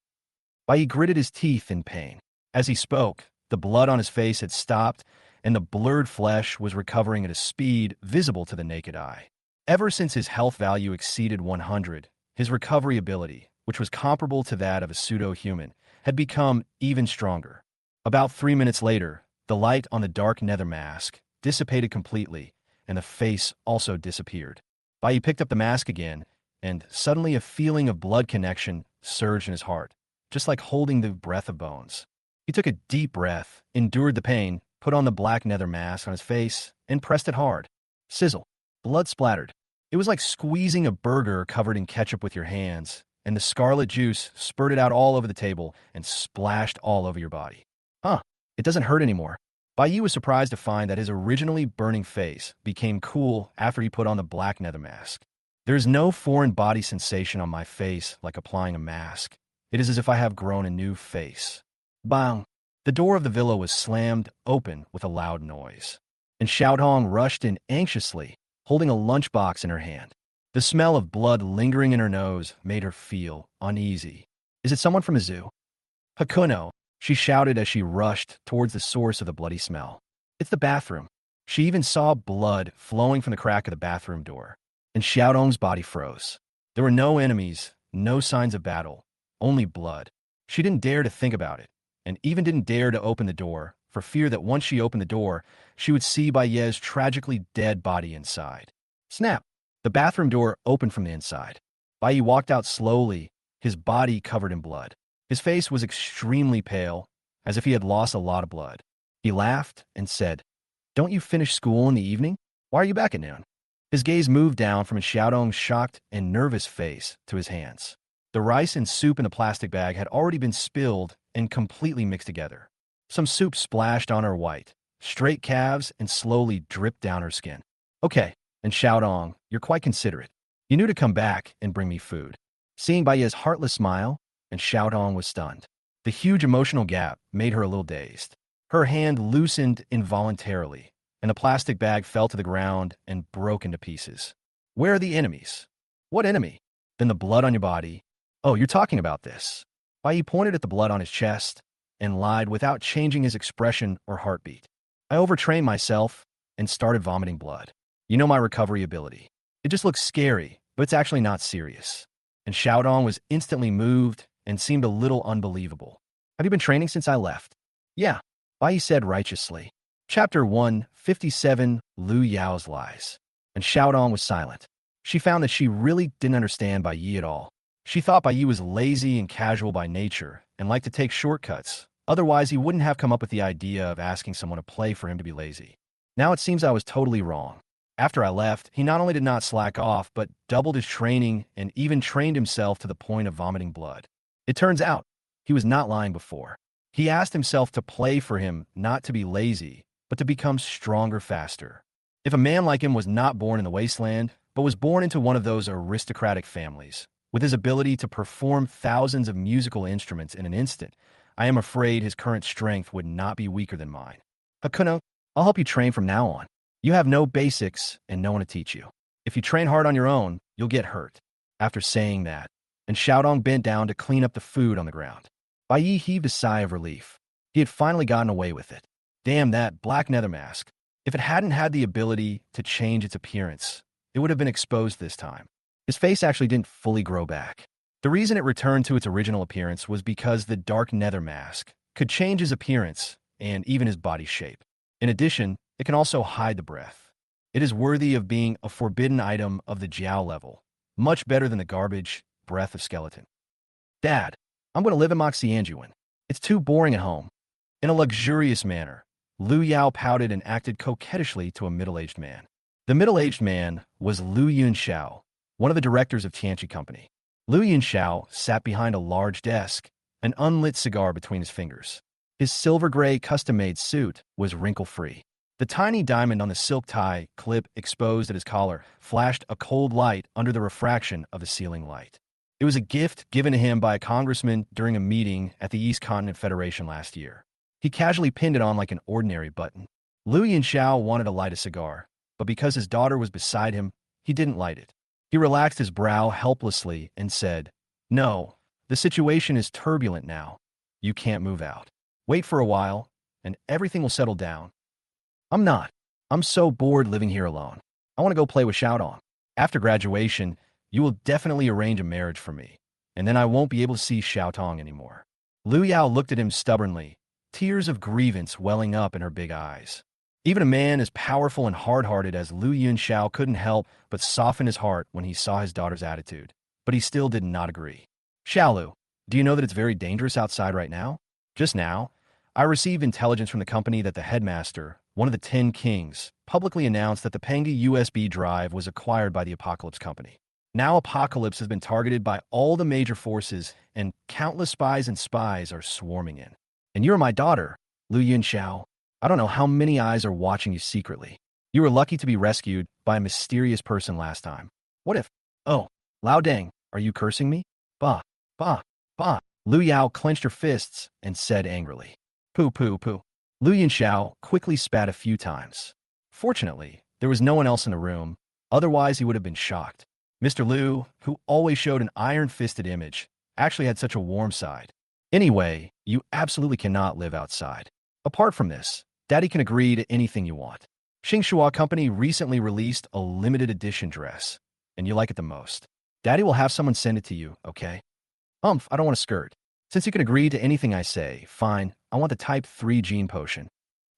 Bai Yi gritted his teeth in pain. As he spoke, the blood on his face had stopped, and the blurred flesh was recovering at a speed visible to the naked eye. Ever since his health value exceeded 100, his recovery ability, which was comparable to that of a pseudo-human, had become even stronger. About 3 minutes later, the light on the dark nether mask dissipated completely, and the face also disappeared. Bai Yi picked up the mask again, and suddenly a feeling of blood connection surged in his heart, just like holding the breath of bones. He took a deep breath, endured the pain, put on the black nether mask on his face, and pressed it hard. Sizzle. Blood splattered. It was like squeezing a burger covered in ketchup with your hands, and the scarlet juice spurted out all over the table and splashed all over your body. It doesn't hurt anymore. Bai Yi was surprised to find that his originally burning face became cool after he put on the black nether mask. There is no foreign body sensation on my face like applying a mask. It is as if I have grown a new face. Bang! The door of the villa was slammed open with a loud noise, and Xiaotong rushed in anxiously, holding a lunchbox in her hand. The smell of blood lingering in her nose made her feel uneasy. Is it someone from a zoo? Hakuno, she shouted as she rushed towards the source of the bloody smell. It's the bathroom. She even saw blood flowing from the crack of the bathroom door, and Xiaotong's body froze. There were no enemies, no signs of battle, only blood. She didn't dare to think about it, and even didn't dare to open the door, for fear that once she opened the door, she would see Baez's tragically dead body inside. Snap! The bathroom door opened from the inside. Baez walked out slowly, his body covered in blood. His face was extremely pale, as if he had lost a lot of blood. He laughed and said, "Don't you finish school in the evening? Why are you back at noon?" His gaze moved down from Xiaodong's shocked and nervous face to his hands. The rice and soup in the plastic bag had already been spilled and completely mixed together. Some soup splashed on her white, straight calves and slowly dripped down her skin. "Okay, and Xiaodong, you're quite considerate. You knew to come back and bring me food." Seeing Baez's heartless smile, and Xiaodong was stunned. The huge emotional gap made her a little dazed. Her hand loosened involuntarily, and the plastic bag fell to the ground and broke into pieces. "Where are the enemies?" "What enemy?" "Then the blood on your body." "Oh, you're talking about this." Baez pointed at the blood on his chest and lied without changing his expression or heartbeat. "I overtrained myself and started vomiting blood. You know my recovery ability. It just looks scary, but it's actually not serious." And Xiaodong was instantly moved and seemed a little unbelievable. "Have you been training since I left?" "Yeah," Baez said righteously. Chapter 157, Lu Yao's Lies. And Xiaodong was silent. She found that she really didn't understand Baez at all. She thought Baez was lazy and casual by nature and liked to take shortcuts. Otherwise, he wouldn't have come up with the idea of asking someone to play for him to be lazy. Now it seems I was totally wrong. After I left, he not only did not slack off, but doubled his training and even trained himself to the point of vomiting blood. It turns out, he was not lying before. He asked himself to play for him, not to be lazy, but to become stronger faster. If a man like him was not born in the wasteland, but was born into one of those aristocratic families, with his ability to perform thousands of musical instruments in an instant, I am afraid his current strength would not be weaker than mine. "Hakuno, I'll help you train from now on. You have no basics and no one to teach you. If you train hard on your own, you'll get hurt." After saying that, and Xiaodong bent down to clean up the food on the ground. Baez heaved a sigh of relief. He had finally gotten away with it. Damn that black nether mask. If it hadn't had the ability to change its appearance, it would have been exposed this time. His face actually didn't fully grow back. The reason it returned to its original appearance was because the dark nether mask could change his appearance and even his body shape. In addition, it can also hide the breath. It is worthy of being a forbidden item of the Jiao level, much better than the garbage breath of skeleton. "Dad, I'm going to live in Moxianjuan. It's too boring at home." In a luxurious manner, Lu Yao pouted and acted coquettishly to a middle-aged man. The middle-aged man was Lu Yunxiao, one of the directors of Tianqi Company. Lu Yunxiao sat behind a large desk, an unlit cigar between his fingers. His silver-gray custom-made suit was wrinkle-free. The tiny diamond on the silk tie clip exposed at his collar flashed a cold light under the refraction of the ceiling light. It was a gift given to him by a congressman during a meeting at the East Continent Federation last year. He casually pinned it on like an ordinary button. Lu Yunxiao wanted to light a cigar, but because his daughter was beside him, he didn't light it. He relaxed his brow helplessly and said, "No, the situation is turbulent now. You can't move out. Wait for a while, and everything will settle down." "I'm not. I'm so bored living here alone. I want to go play with Xiaodong. After graduation, you will definitely arrange a marriage for me, and then I won't be able to see Xiaotong anymore." Lu Yao looked at him stubbornly, tears of grievance welling up in her big eyes. Even a man as powerful and hard-hearted as Lu Yunxiao couldn't help but soften his heart when he saw his daughter's attitude. But he still did not agree. "Xiaolu, do you know that it's very dangerous outside right now? Just now, I received intelligence from the company that the headmaster, one of the 10 kings, publicly announced that the Pengi USB drive was acquired by the Apocalypse Company. Now Apocalypse has been targeted by all the major forces, and countless spies and spies are swarming in. And you're my daughter, Lu Yunxiao. I don't know how many eyes are watching you secretly. You were lucky to be rescued by a mysterious person last time. What if... Oh, Lao Deng, are you cursing me? Bah, bah, bah." Lu Yao clenched her fists and said angrily, "Pooh, pooh, pooh." Lu Yunxiao quickly spat a few times. Fortunately, there was no one else in the room, otherwise he would have been shocked. Mr. Lu, who always showed an iron-fisted image, actually had such a warm side. "Anyway, you absolutely cannot live outside. Apart from this, Daddy can agree to anything you want. Xinghua Company recently released a limited edition dress, and you like it the most. Daddy will have someone send it to you, okay?" I don't want a skirt. Since you can agree to anything I say, fine, I want the type 3 gene potion.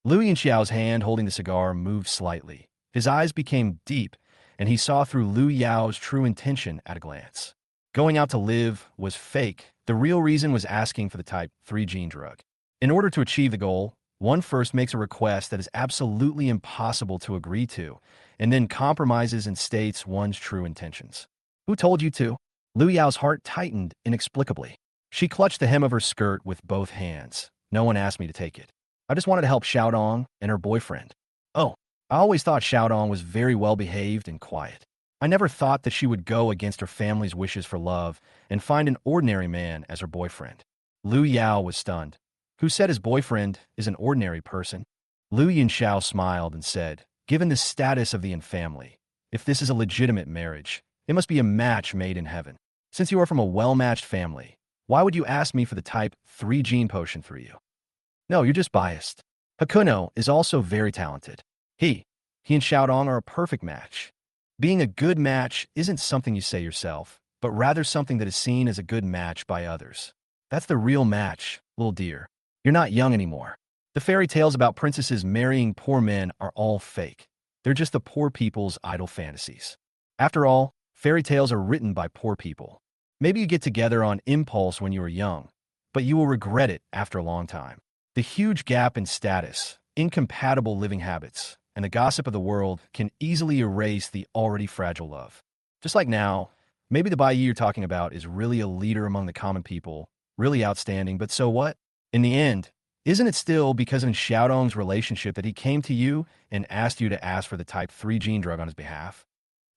Liu Yinxiao's hand holding the cigar moved slightly. His eyes became deep, and he saw through Liu Yao's true intention at a glance. Going out to live was fake. The real reason was asking for the type 3 gene drug. In order to achieve the goal, one first makes a request that is absolutely impossible to agree to, and then compromises and states one's true intentions. Who told you to? Liu Yao's heart tightened inexplicably. She clutched the hem of her skirt with both hands. No one asked me to take it. I just wanted to help Xiaodong and her boyfriend. Oh, I always thought Xiaodong was very well-behaved and quiet. I never thought that she would go against her family's wishes for love and find an ordinary man as her boyfriend. Liu Yao was stunned. Who said his boyfriend is an ordinary person? Liu Yinxiao smiled and said, given the status of the family, if this is a legitimate marriage, it must be a match made in heaven. Since you are from a well-matched family, why would you ask me for the type 3 gene potion for you? No, you're just biased. Hakuno is also very talented. He and Xiaodong are a perfect match. Being a good match isn't something you say yourself, but rather something that is seen as a good match by others. That's the real match, little dear. You're not young anymore. The fairy tales about princesses marrying poor men are all fake. They're just the poor people's idle fantasies. After all, fairy tales are written by poor people. Maybe you get together on impulse when you were young, but you will regret it after a long time. The huge gap in status, incompatible living habits, and the gossip of the world can easily erase the already fragile love. Just like now, maybe the Bai Yi you're talking about is really a leader among the common people, really outstanding, but so what? In the end, isn't it still because in Xiaodong's relationship that he came to you and asked you to ask for the type 3 gene drug on his behalf?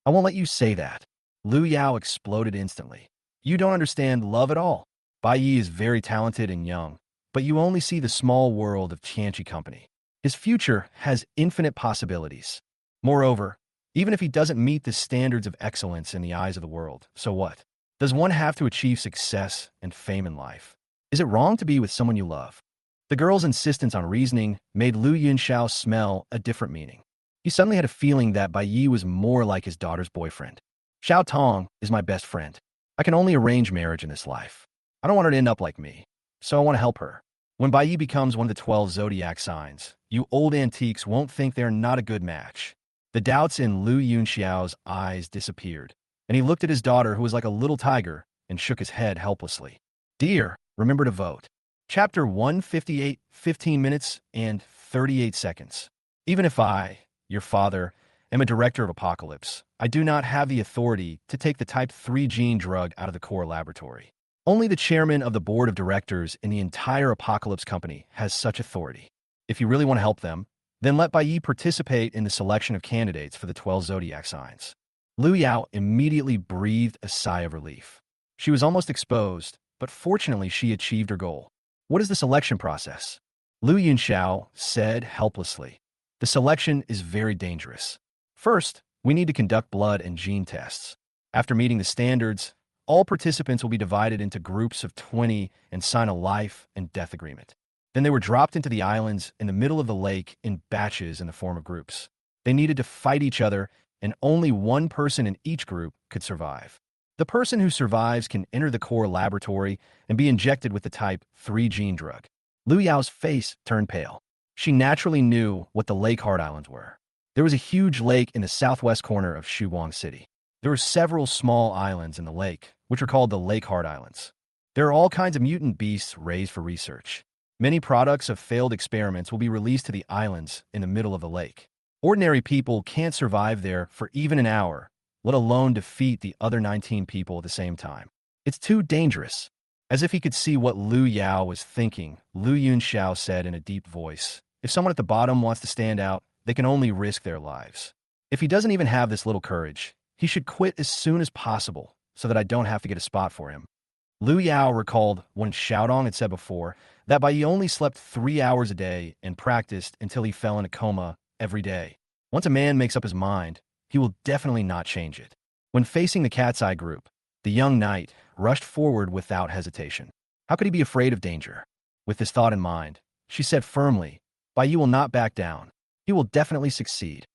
I won't let you say that. Liu Yao exploded instantly. You don't understand love at all. Bai Yi is very talented and young, but you only see the small world of Qianqi Company. His future has infinite possibilities. Moreover, even if he doesn't meet the standards of excellence in the eyes of the world, so what? Does one have to achieve success and fame in life? Is it wrong to be with someone you love? The girl's insistence on reasoning made Liu Yinxiao smell a different meaning. He suddenly had a feeling that Bai Yi was more like his daughter's boyfriend. Xiao Tong is my best friend. I can only arrange marriage in this life. I don't want her to end up like me, so I want to help her. When Bai Yi becomes one of the 12 zodiac signs, you old antiques won't think they're not a good match. The doubts in Liu Yunxiao's eyes disappeared, and he looked at his daughter, who was like a little tiger, and shook his head helplessly. Dear, remember to vote. Chapter 158, 15 minutes and 38 seconds. Even if I, your father, am a director of Apocalypse, I do not have the authority to take the type 3 gene drug out of the core laboratory. Only the chairman of the board of directors in the entire Apocalypse company has such authority. If you really want to help them, then let Bai Yi participate in the selection of candidates for the 12 zodiac signs. Liu Yao immediately breathed a sigh of relief. She was almost exposed, but fortunately she achieved her goal. What is the selection process? Liu Yunxiao said helplessly. The selection is very dangerous. First, we need to conduct blood and gene tests. After meeting the standards, all participants will be divided into groups of 20 and sign a life and death agreement. Then they were dropped into the islands in the middle of the lake in batches in the form of groups. They needed to fight each other, and only one person in each group could survive. The person who survives can enter the core laboratory and be injected with the type 3 gene drug. Liu Yao's face turned pale. She naturally knew what the Lake Heart Islands were. There was a huge lake in the southwest corner of Shuguang City. There were several small islands in the lake, which are called the Lake Heart Islands. There are all kinds of mutant beasts raised for research. Many products of failed experiments will be released to the islands in the middle of the lake. Ordinary people can't survive there for even an hour, let alone defeat the other 19 people at the same time. It's too dangerous. As if he could see what Liu Yao was thinking, Liu Yunxiao said in a deep voice, if someone at the bottom wants to stand out, they can only risk their lives. If he doesn't even have this little courage, he should quit as soon as possible so that I don't have to get a spot for him. Liu Yao recalled when Xiaodong had said before that Bai Yi only slept 3 hours a day and practiced until he fell in a coma every day. Once a man makes up his mind, he will definitely not change it. When facing the Cat's Eye group, the young knight rushed forward without hesitation. How could he be afraid of danger? With this thought in mind, she said firmly, Bai Yi will not back down. He will definitely succeed.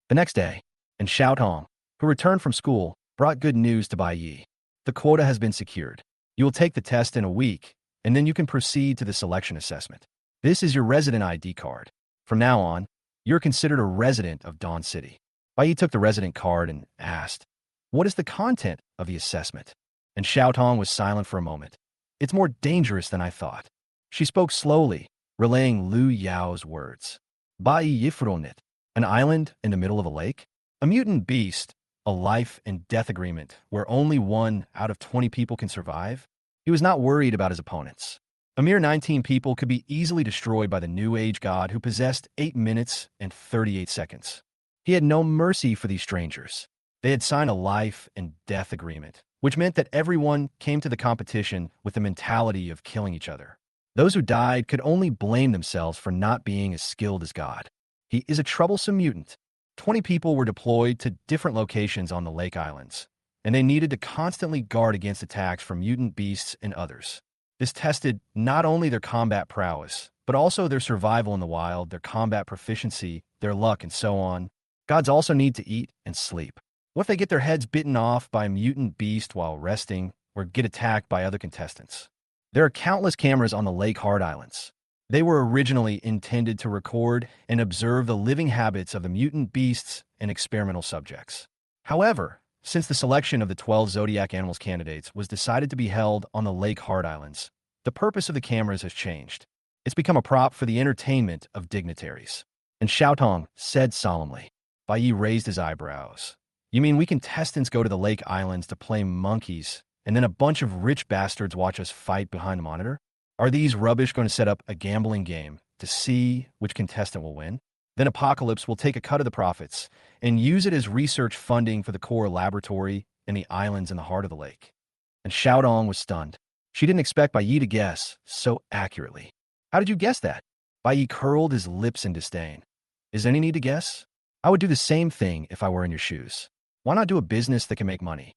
The next day, and Xiaotong, who returned from school, brought good news to Bai Yi. The quota has been secured. You will take the test in a week, and then you can proceed to the selection assessment. This is your resident ID card. From now on, you're considered a resident of Dawn City. Bai took the resident card and asked, "What is the content of the assessment?" And Xiaotong was silent for a moment. "It's more dangerous than I thought." She spoke slowly, relaying Lu Yao's words. Bai Yifronit, an island in the middle of a lake? A mutant beast, a life and death agreement where only 1 out of 20 people can survive? He was not worried about his opponents. A mere 19 people could be easily destroyed by the New Age god who possessed 8 minutes and 38 seconds. He had no mercy for these strangers. They had signed a life and death agreement, which meant that everyone came to the competition with the mentality of killing each other. Those who died could only blame themselves for not being as skilled as God. He is a troublesome mutant. 20 people were deployed to different locations on the lake islands, and they needed to constantly guard against attacks from mutant beasts and others. This tested not only their combat prowess, but also their survival in the wild, their combat proficiency, their luck, and so on. Gods also need to eat and sleep. What if they get their heads bitten off by a mutant beast while resting, or get attacked by other contestants? There are countless cameras on the Lake Hard Islands. They were originally intended to record and observe the living habits of the mutant beasts and experimental subjects. However, since the selection of the 12 Zodiac Animals candidates was decided to be held on the Lake Hard Islands, the purpose of the cameras has changed. It's become a prop for the entertainment of dignitaries. And Xiaotong said solemnly. Bai Yi raised his eyebrows. "You mean we contestants go to the Lake Islands to play monkeys, and then a bunch of rich bastards watch us fight behind the monitor? Are these rubbish going to set up a gambling game to see which contestant will win? Then Apocalypse will take a cut of the profits and use it as research funding for the core laboratory in the islands in the heart of the lake." And Xiaodong was stunned. She didn't expect Bai Yi to guess so accurately. "How did you guess that?" Bai Yi curled his lips in disdain. "Is there any need to guess? I would do the same thing if I were in your shoes. Why not do a business that can make money?"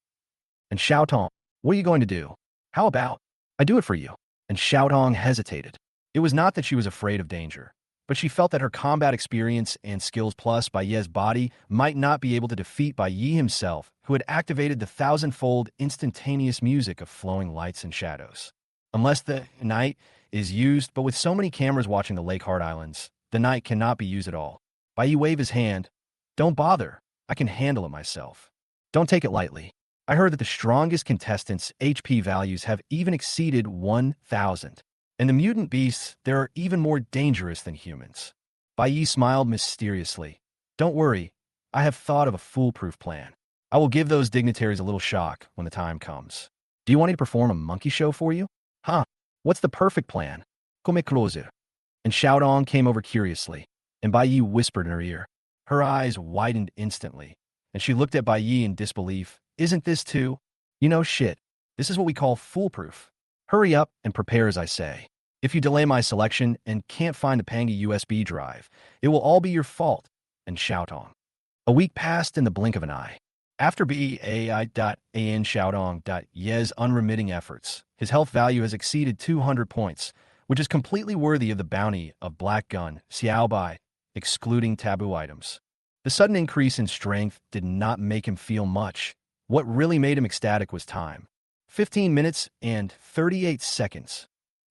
And Xiaotong, "What are you going to do? How about I do it for you?" And Xiaotong hesitated. It was not that she was afraid of danger, but she felt that her combat experience and skills plus Bai Yi's body might not be able to defeat Bai Yi himself, who had activated the thousand-fold instantaneous music of flowing lights and shadows. Unless the night is used, but with so many cameras watching the Lake Hard Islands, the night cannot be used at all. Bai Yi waved his hand. "Don't bother. I can handle it myself. Don't take it lightly. I heard that the strongest contestants' HP values have even exceeded 1,000. And the mutant beasts, they are even more dangerous than humans." Bai Yi smiled mysteriously. "Don't worry. I have thought of a foolproof plan. I will give those dignitaries a little shock when the time comes. Do you want me to perform a monkey show for you?" "Huh? What's the perfect plan?" "Come closer." And Xiaodong came over curiously, and Bai Yi whispered in her ear. Her eyes widened instantly, and she looked at Bai Yi in disbelief. "Isn't this too? You know shit. This is what we call foolproof. Hurry up and prepare as I say. If you delay my selection and can't find the Pangy USB drive, it will all be your fault." And Xiaotong. A week passed in the blink of an eye. After BAI.AN Xiaodong.Ye's unremitting efforts, his health value has exceeded 200 points, which is completely worthy of the bounty of Black Gun, Xiaobai, excluding taboo items. The sudden increase in strength did not make him feel much. What really made him ecstatic was time. 15 minutes and 38 seconds.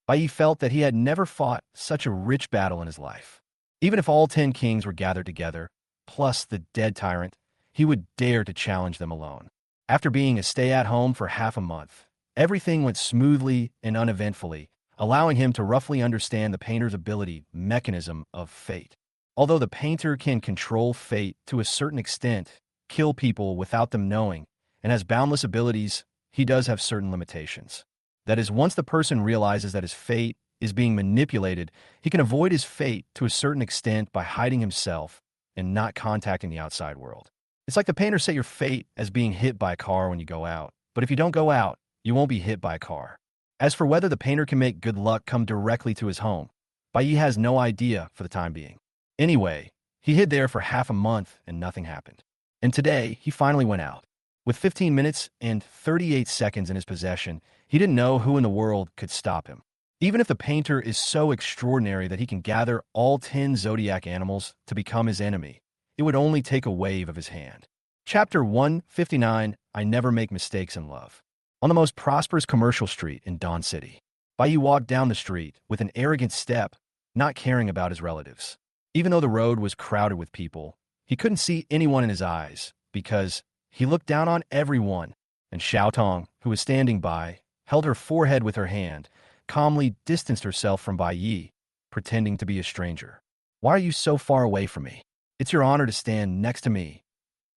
Bai Yi felt that he had never fought such a rich battle in his life. Even if all 10 kings were gathered together, plus the dead tyrant, he would dare to challenge them alone. After being a stay-at-home for half a month, everything went smoothly and uneventfully, allowing him to roughly understand the painter's ability mechanism of fate. Although the painter can control fate to a certain extent, kill people without them knowing, and has boundless abilities, he does have certain limitations. That is, once the person realizes that his fate is being manipulated, he can avoid his fate to a certain extent by hiding himself and not contacting the outside world. It's like the painter set your fate as being hit by a car when you go out, but if you don't go out, you won't be hit by a car. As for whether the painter can make good luck come directly to his home, Bai Yi has no idea for the time being. Anyway, he hid there for half a month and nothing happened. And today, he finally went out. With 15 minutes and 38 seconds in his possession, he didn't know who in the world could stop him. Even if the painter is so extraordinary that he can gather all 10 zodiac animals to become his enemy, it would only take a wave of his hand. Chapter 159, I Never Make Mistakes in Love. On the most prosperous commercial street in Dawn City, Bai Yi walked down the street with an arrogant step, not caring about his relatives. Even though the road was crowded with people, he couldn't see anyone in his eyes because he looked down on everyone, and Xiao Tong, who was standing by, held her forehead with her hand, calmly distanced herself from Bai Yi, pretending to be a stranger. Why are you so far away from me? It's your honor to stand next to me.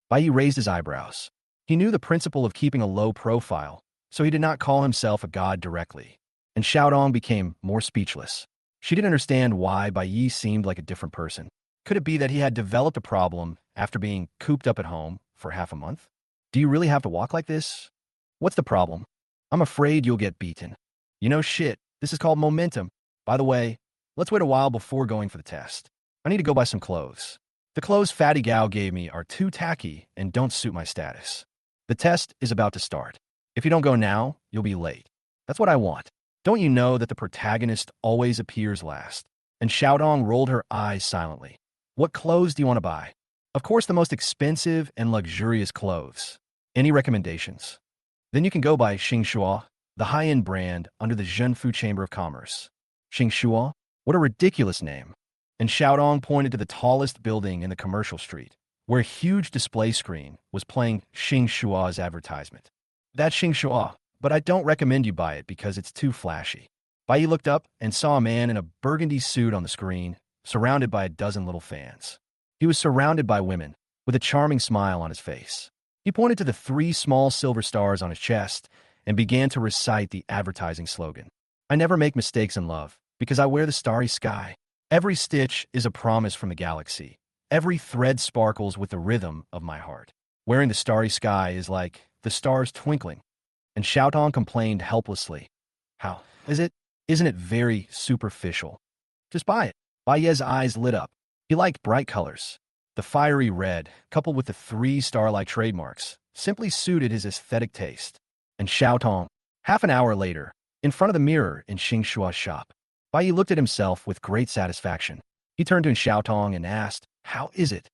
Bai Yi raised his eyebrows. He knew the principle of keeping a low profile, so he did not call himself a god directly. And Xiao Tong became more speechless. She didn't understand why Bai Yi seemed like a different person. Could it be that he had developed a problem after being cooped up at home for half a month? Do you really have to walk like this? What's the problem? I'm afraid you'll get beaten. You know shit, this is called momentum. By the way, let's wait a while before going for the test. I need to go buy some clothes. The clothes Fatty Gao gave me are too tacky and don't suit my status. The test is about to start. If you don't go now, you'll be late. That's what I want. Don't you know that the protagonist always appears last? And Xiaodong rolled her eyes silently. What clothes do you want to buy? Of course, the most expensive and luxurious clothes. Any recommendations? Then you can go by Xingshua, the high-end brand under the Zhenfu Chamber of Commerce. Xingshua? What a ridiculous name. And Xiaodong pointed to the tallest building in the commercial street, where a huge display screen was playing Xingshua's advertisement. That's Xingshua, but I don't recommend you buy it because it's too flashy. Bai Yi looked up and saw a man in a burgundy suit on the screen, surrounded by a dozen little fans. He was surrounded by women, with a charming smile on his face. He pointed to the 3 small silver stars on his chest and began to recite the advertising slogan. I never make mistakes in love, because I wear the starry sky. Every stitch is a promise from the galaxy. Every thread sparkles with the rhythm of my heart. Wearing the starry sky is like the stars twinkling. And Xiaotong complained helplessly. How is it? Isn't it very superficial? Just buy it. Bai Ye's eyes lit up. He liked bright colors. The fiery red, coupled with the 3 star-like trademarks, simply suited his aesthetic taste. And Xiaotong, half an hour later, in front of the mirror in Xingshua's shop, Bai Yi looked at himself with great satisfaction. He turned to Xiaotong and asked, how is it?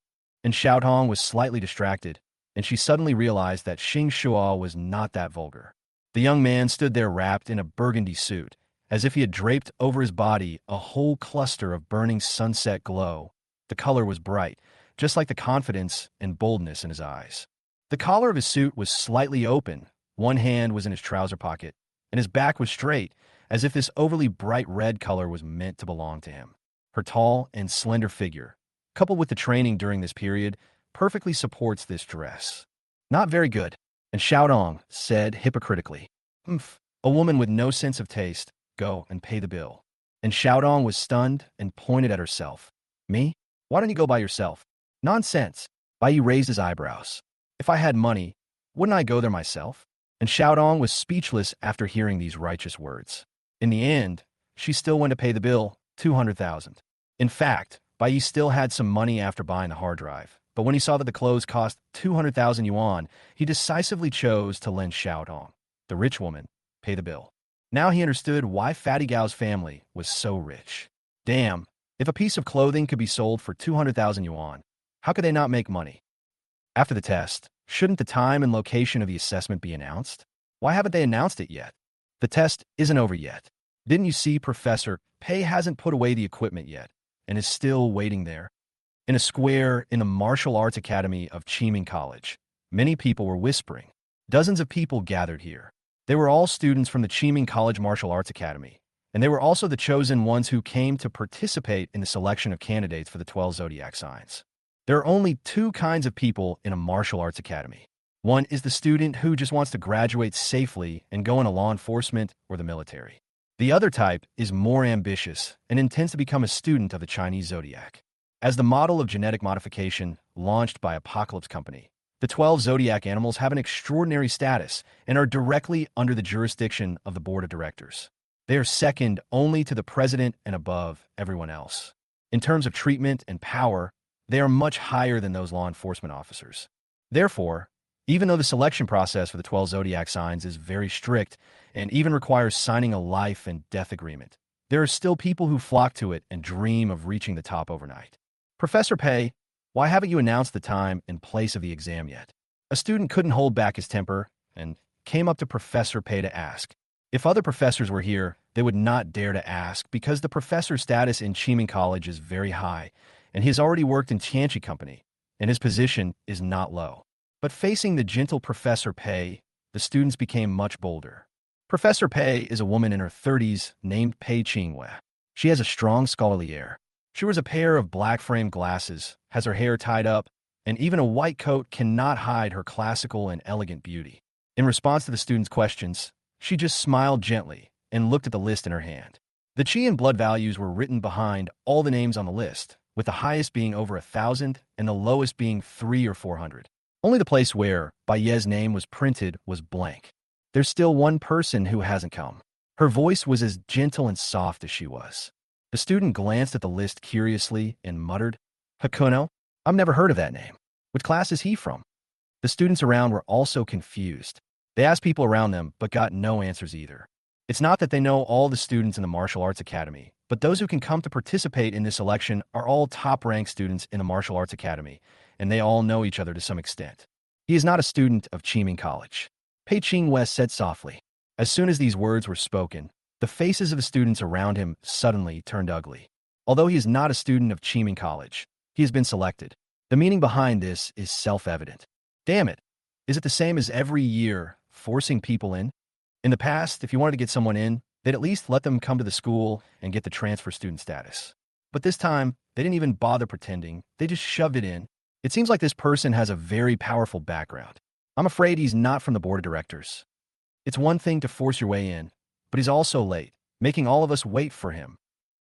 And Xiaotong was slightly distracted, and she suddenly realized that Xingshua was not that vulgar. The young man stood there wrapped in a burgundy suit, as if he had draped over his body a whole cluster of burning sunset glow. The color was bright, just like the confidence and boldness in his eyes. The collar of his suit was slightly open, one hand was in his trouser pocket, and his back was straight, as if this overly bright red color was meant to belong to him. Her tall and slender figure, coupled with the training during this period, perfectly supports this dress. Not very good, and Xiaodong said hypocritically, "Humph, a woman with no sense of taste, go and pay the bill." And Xiaodong was stunned and pointed at herself. Me? Why don't you go by yourself? Nonsense. Bai Yi raised his eyebrows. If I had money, wouldn't I go there myself? And Xiaodong was speechless after hearing these righteous words. In the end, she still went to pay the bill, 200,000. In fact, Bai Yi still had some money after buying the hard drive, but when he saw that the clothes cost 200,000 yuan, he decisively chose to lend Xiaodong, the rich woman, pay the bill. Now he understood why Fatty Gao's family was so rich. Damn, if a piece of clothing could be sold for 200,000 yuan, how could they not make money? After the test, shouldn't the time and location of the assessment be announced? Why haven't they announced it yet? The test isn't over yet. Didn't you see Professor Pei hasn't put away the equipment yet and is still waiting there? In a square in the Martial Arts Academy of Qiming College, many people were whispering. Dozens of people gathered here. They were all students from the Qiming College Martial Arts Academy, and they were also the chosen ones who came to participate in the selection of candidates for the 12 zodiac signs. There are only 2 kinds of people in a martial arts academy. One is the student who just wants to graduate safely and go into law enforcement or the military. The other type is more ambitious and intends to become a student of the Chinese zodiac. As the model of genetic modification launched by Apocalypse Company, the 12 zodiac animals have an extraordinary status and are directly under the jurisdiction of the board of directors. They are second only to the president and above everyone else. In terms of treatment and power, they are much higher than those law enforcement officers. Therefore, even though the selection process for the 12 zodiac signs is very strict and even requires signing a life and death agreement, there are still people who flock to it and dream of reaching the top overnight. Professor Pei, why haven't you announced the time and place of the exam yet? A student couldn't hold back his temper and came up to Professor Pei to ask. If other professors were here, They would not dare to ask because the professor's status in Cheeming College is very high, and he has already worked in Tianchi Company, and his position is not low. But facing the gentle Professor Pei, the students became much bolder. Professor Pei is a woman in her 30s named Pei Qingwei. She has a strong scholarly air. She wears a pair of black-framed glasses, has her hair tied up, and even a white coat cannot hide her classical and elegant beauty. In response to the students' questions, she just smiled gently and looked at the list in her hand. The Qi and blood values were written behind all the names on the list, with the highest being over 1,000 and the lowest being 300 or 400. Only the place where Baye's name was printed was blank. There's still one person who hasn't come. Her voice was as gentle and soft as she was. The student glanced at the list curiously and muttered, Hakuno? I've never heard of that name. Which class is he from? The students around were also confused. They asked people around them, but got no answers either. It's not that they know all the students in the martial arts academy, but those who can come to participate in this election are all top-ranked students in the martial arts academy, and they all know each other to some extent. He is not a student of Cheeming College. Pei Qingwei said softly. As soon as these words were spoken, the faces of the students around him suddenly turned ugly. Although he is not a student of Cheeming College, he has been selected. The meaning behind this is self-evident. Damn it. Is it the same as every year, forcing people in? In the past, if you wanted to get someone in, they'd at least let them come to the school and get the transfer student status. But this time, they didn't even bother pretending. They just shoved it in. It seems like this person has a very powerful background. I'm afraid he's not from the board of directors. It's one thing to force your way in, but he's also late, making all of us wait for him.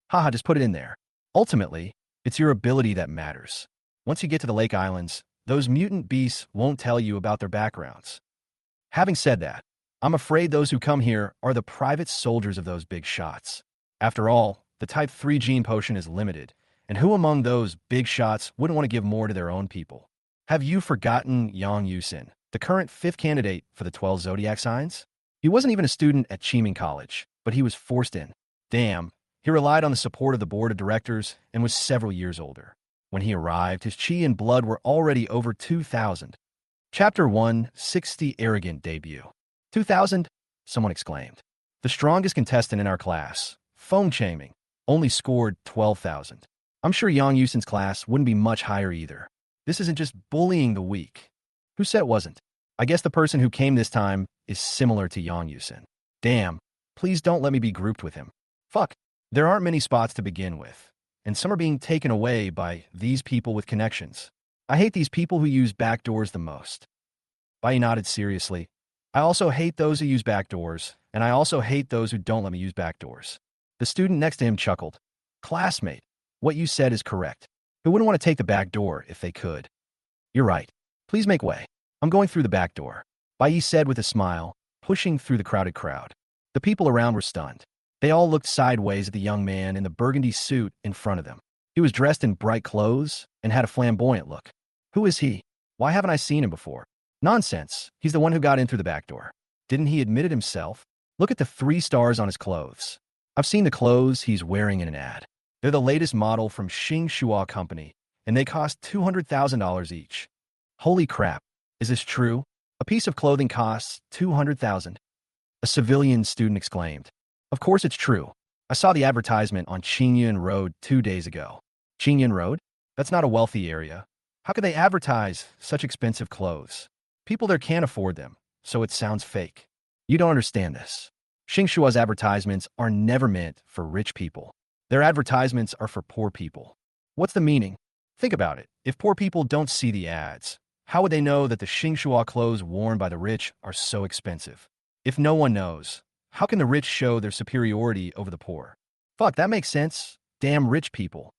Haha, just put it in there. Ultimately, it's your ability that matters. Once you get to the Lake Islands, those mutant beasts won't tell you about their backgrounds. Having said that, I'm afraid those who come here are the private soldiers of those big shots. After all, the Type 3 gene potion is limited, and who among those big shots wouldn't want to give more to their own people? Have you forgotten Yang Yusin, the current 5th candidate for the 12 zodiac signs? He wasn't even a student at Cheeming College, but he was forced in. Damn, he relied on the support of the board of directors and was several years older. When he arrived, his chi and blood were already over 2,000. Chapter 1, 60 Arrogant Debut. 2,000? Someone exclaimed. The strongest contestant in our class, Feng Chaming, only scored 12,000. I'm sure Yang Yusin's class wouldn't be much higher either. This isn't just bullying the weak. Who said it wasn't? I guess the person who came this time is similar to Yang Yusin. Damn, please don't let me be grouped with him. Fuck, there aren't many spots to begin with, and some are being taken away by these people with connections. I hate these people who use backdoors the most. Bai nodded seriously. I also hate those who use backdoors, and I also hate those who don't let me use backdoors. The student next to him chuckled. Classmate, what you said is correct. Who wouldn't want to take the back door if they could? You're right. Please make way. I'm going through the back door, Bai said with a smile, pushing through the crowded crowd. The people around were stunned. They all looked sideways at the young man in the burgundy suit in front of them. He was dressed in bright clothes and had a flamboyant look. Who is he? Why haven't I seen him before? Nonsense. He's the one who got in through the back door. Didn't he admit it himself? Look at the 3 stars on his clothes. I've seen the clothes he's wearing in an ad. They're the latest model from Xinhua Company, and they cost $200,000 each. Holy crap. Is this true? A piece of clothing costs $200,000. A civilian student exclaimed. Of course it's true. I saw the advertisement on Qingyun Road 2 days ago. Qingyun Road? That's not a wealthy area. How could they advertise such expensive clothes? People there can't afford them, so it sounds fake. You don't understand this. Xinghua's advertisements are never meant for rich people. Their advertisements are for poor people. What's the meaning? Think about it. If poor people don't see the ads, how would they know that the Xinhua clothes worn by the rich are so expensive? If no one knows, how can the rich show their superiority over the poor? Fuck, that makes sense. Damn rich people.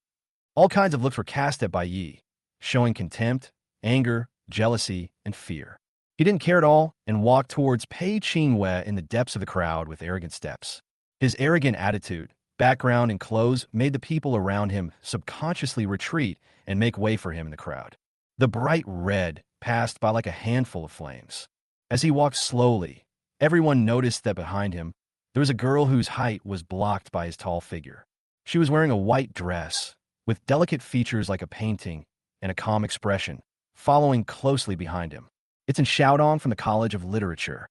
All kinds of looks were cast at Bai Yi, showing contempt, anger, jealousy, and fear. He didn't care at all and walked towards Pei Qingwei in the depths of the crowd with arrogant steps. His arrogant attitude, background, and clothes made the people around him subconsciously retreat and make way for him in the crowd. The bright red passed by like a handful of flames. As he walked slowly, everyone noticed that behind him, there was a girl whose height was blocked by his tall figure. She was wearing a white dress, with delicate features like a painting and a calm expression, following closely behind him. It's in Xiaodong from the College of Literature.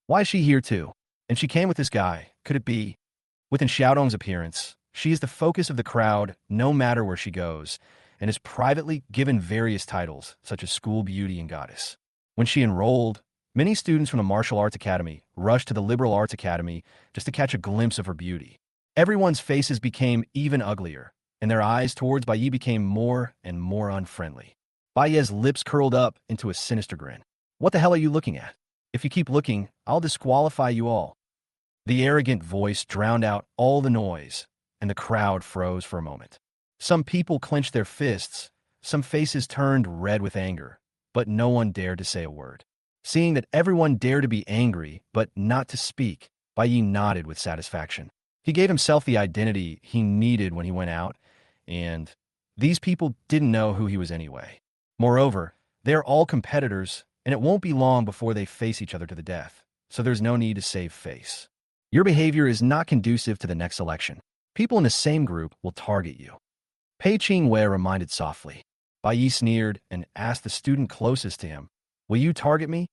Why is she here too? And she came with this guy. Could it be? Within Xiaodong's appearance, she is the focus of the crowd no matter where she goes, and is privately given various titles, such as School Beauty and Goddess. When she enrolled, many students from the Martial Arts Academy rushed to the Liberal Arts Academy just to catch a glimpse of her beauty. Everyone's faces became even uglier, and their eyes towards Bai Yi became more and more unfriendly. Bai Yi's lips curled up into a sinister grin. What the hell are you looking at? If you keep looking, I'll disqualify you all. The arrogant voice drowned out all the noise, and the crowd froze for a moment. Some people clenched their fists, some faces turned red with anger, but no one dared to say a word. Seeing that everyone dared to be angry, but not to speak, Bai Yi nodded with satisfaction. He gave himself the identity he needed when he went out, and these people didn't know who he was anyway. Moreover, they're all competitors, and it won't be long before they face each other to the death, so there's no need to save face. Your behavior is not conducive to the next election. People in the same group will target you. Pei Qingwei reminded softly. Bai Yi sneered and asked the student closest to him, "Will you target me?"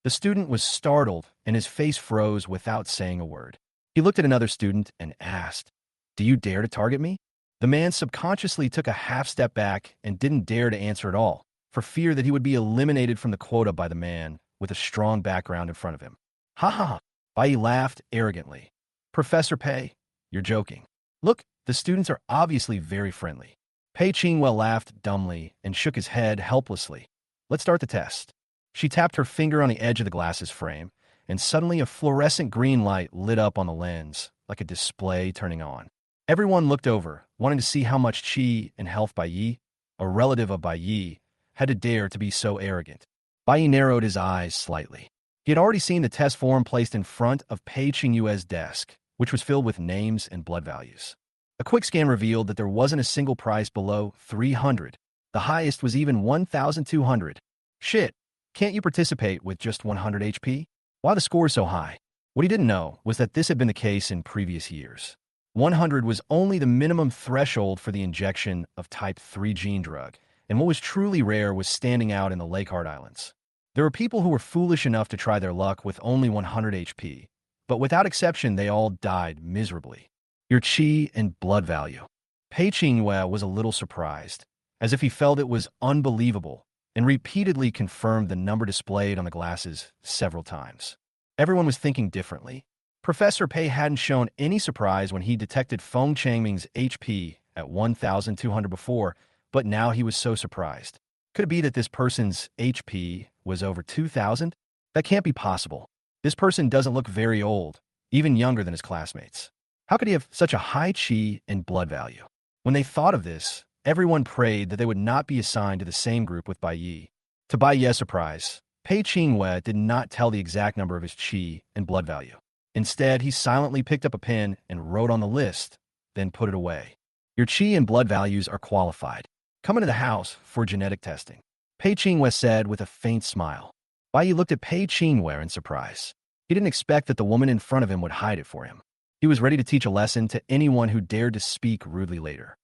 The student was startled, and his face froze without saying a word. He looked at another student and asked, "Do you dare to target me?" The man subconsciously took a half step back and didn't dare to answer at all, for fear that he would be eliminated from the quota by the man with a strong background in front of him. Ha ha ha! Bai Yi laughed arrogantly. "Professor Pei, you're joking. Look, the students are obviously very friendly." Pei Qingwei laughed dumbly and shook his head helplessly. "Let's start the test." She tapped her finger on the edge of the glasses frame, and suddenly a fluorescent green light lit up on the lens, like a display turning on. Everyone looked over, wanting to see how much qi and health Bai Yi, a relative of Bai Yi, had to dare to be so arrogant. Bai Yi narrowed his eyes slightly. He had already seen the test form placed in front of Pei Qingyue's desk, which was filled with names and blood values. A quick scan revealed that there wasn't a single price below 300. The highest was even 1,200. Shit, can't you participate with just 100 HP? Why the score so high? What he didn't know was that this had been the case in previous years. 100 was only the minimum threshold for the injection of type 3 gene drug, and what was truly rare was standing out in the Lakehart Islands. There were people who were foolish enough to try their luck with only 100 HP, but without exception they all died miserably. Your qi and blood value. Pei Qingyue was a little surprised, as if he felt it was unbelievable, and repeatedly confirmed the number displayed on the glasses several times. Everyone was thinking differently. Professor Pei hadn't shown any surprise when he detected Feng Changming's HP at 1,200 before, but now he was so surprised. Could it be that this person's HP was over 2,000? That can't be possible. This person doesn't look very old, even younger than his classmates. How could he have such a high qi and blood value? When they thought of this, everyone prayed that they would not be assigned to the same group with Bai Yi. To Bai Yi's surprise, Pei Qingwei did not tell the exact number of his qi and blood value. Instead, he silently picked up a pen and wrote on the list, then put it away. Your qi and blood values are qualified. Come into the house for genetic testing, Pei Qingwei said with a faint smile. Bai Yi looked at Pei Qingwei in surprise. He didn't expect that the woman in front of him would hide it for him. He was ready to teach a lesson to anyone who dared to speak rudely later.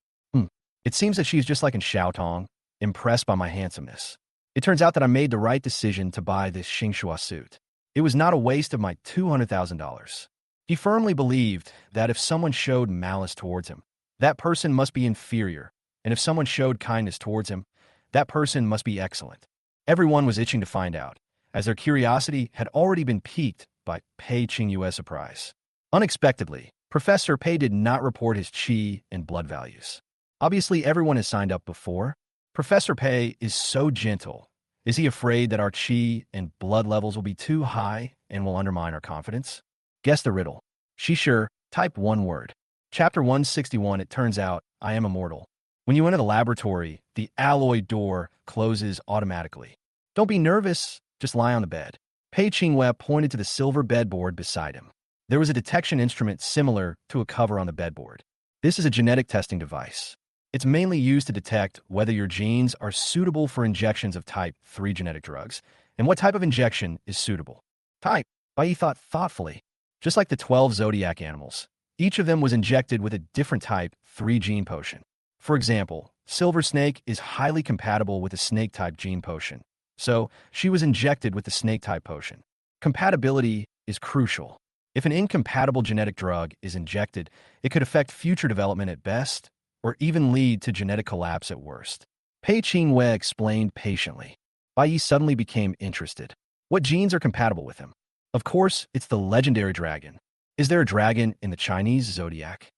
It seems that she's just like in Xiaotong, impressed by my handsomeness. It turns out that I made the right decision to buy this Xingshua suit. It was not a waste of my $200,000. He firmly believed that if someone showed malice towards him, that person must be inferior, and if someone showed kindness towards him, that person must be excellent. Everyone was itching to find out, as their curiosity had already been piqued by Pei Qingyue's surprise. Unexpectedly, Professor Pei did not report his qi and blood values. Obviously, everyone has signed up before. Professor Pei is so gentle. Is he afraid that our qi and blood levels will be too high and will undermine our confidence? Guess the riddle. Sure, type one word. Chapter 161, it turns out, I am immortal. When you enter the laboratory, the alloy door closes automatically. Don't be nervous, just lie on the bed. Pei Qingwei pointed to the silver bedboard beside him. There was a detection instrument similar to a cover on the bedboard. This is a genetic testing device. It's mainly used to detect whether your genes are suitable for injections of type 3 genetic drugs, and what type of injection is suitable. Type, Bai Yi thought thoughtfully. Just like the 12 zodiac animals, each of them was injected with a different type 3 gene potion. For example, Silver Snake is highly compatible with the snake-type gene potion, so she was injected with the snake-type potion. Compatibility is crucial. If an incompatible genetic drug is injected, it could affect future development at best, or even lead to genetic collapse at worst. Pei Qingwei explained patiently. Bai Yi suddenly became interested. What genes are compatible with him? Of course, it's the legendary dragon. Is there a dragon in the Chinese zodiac?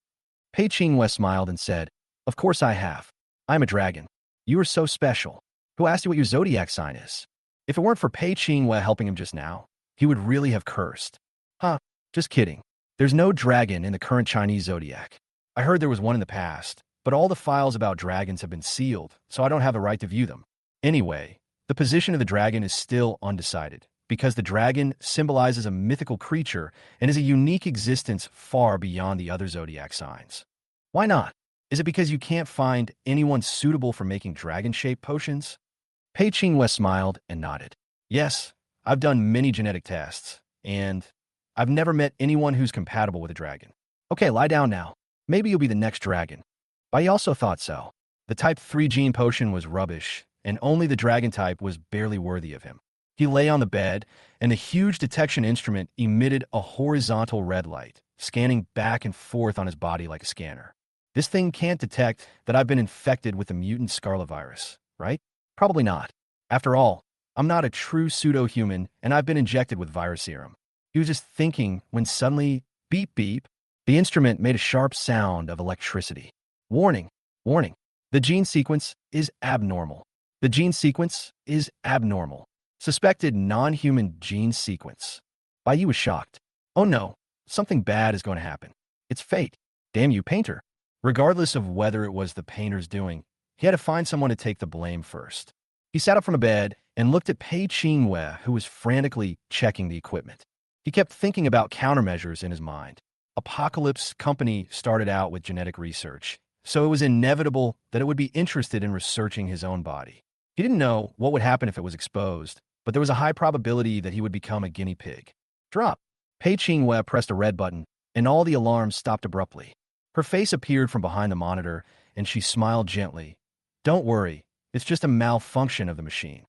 Pei Qingwei smiled and said, Of course I have. I'm a dragon. You are so special. Who asked you what your zodiac sign is? If it weren't for Pei Qingwei helping him just now, he would really have cursed. Huh, just kidding. There's no dragon in the current Chinese zodiac. I heard there was one in the past, but all the files about dragons have been sealed, so I don't have the right to view them. Anyway, the position of the dragon is still undecided, because the dragon symbolizes a mythical creature and is a unique existence far beyond the other zodiac signs. Why not? Is it because you can't find anyone suitable for making dragon-shaped potions? Pei Qingwei smiled and nodded. Yes, I've done many genetic tests, and I've never met anyone who's compatible with a dragon. Okay, lie down now. Maybe you'll be the next dragon. Bai also thought so. The type 3 gene potion was rubbish, and only the dragon type was barely worthy of him. He lay on the bed, and the huge detection instrument emitted a horizontal red light, scanning back and forth on his body like a scanner. This thing can't detect that I've been infected with the mutant scarlet virus, right? Probably not. After all, I'm not a true pseudo-human, and I've been injected with virus serum. He was just thinking when suddenly, beep beep, the instrument made a sharp sound of electricity. Warning, warning, the gene sequence is abnormal. The gene sequence is abnormal. Suspected non-human gene sequence. Bai Yi was shocked. Oh no, something bad is going to happen. It's fate. Damn you, painter. Regardless of whether it was the painter's doing, he had to find someone to take the blame first. He sat up from the bed and looked at Pei Qingwei, who was frantically checking the equipment. He kept thinking about countermeasures in his mind. Apocalypse Company started out with genetic research, so it was inevitable that it would be interested in researching his own body. He didn't know what would happen if it was exposed, but there was a high probability that he would become a guinea pig. Drop. Pei Qingwei pressed a red button, and all the alarms stopped abruptly. Her face appeared from behind the monitor, and she smiled gently. Don't worry, it's just a malfunction of the machine.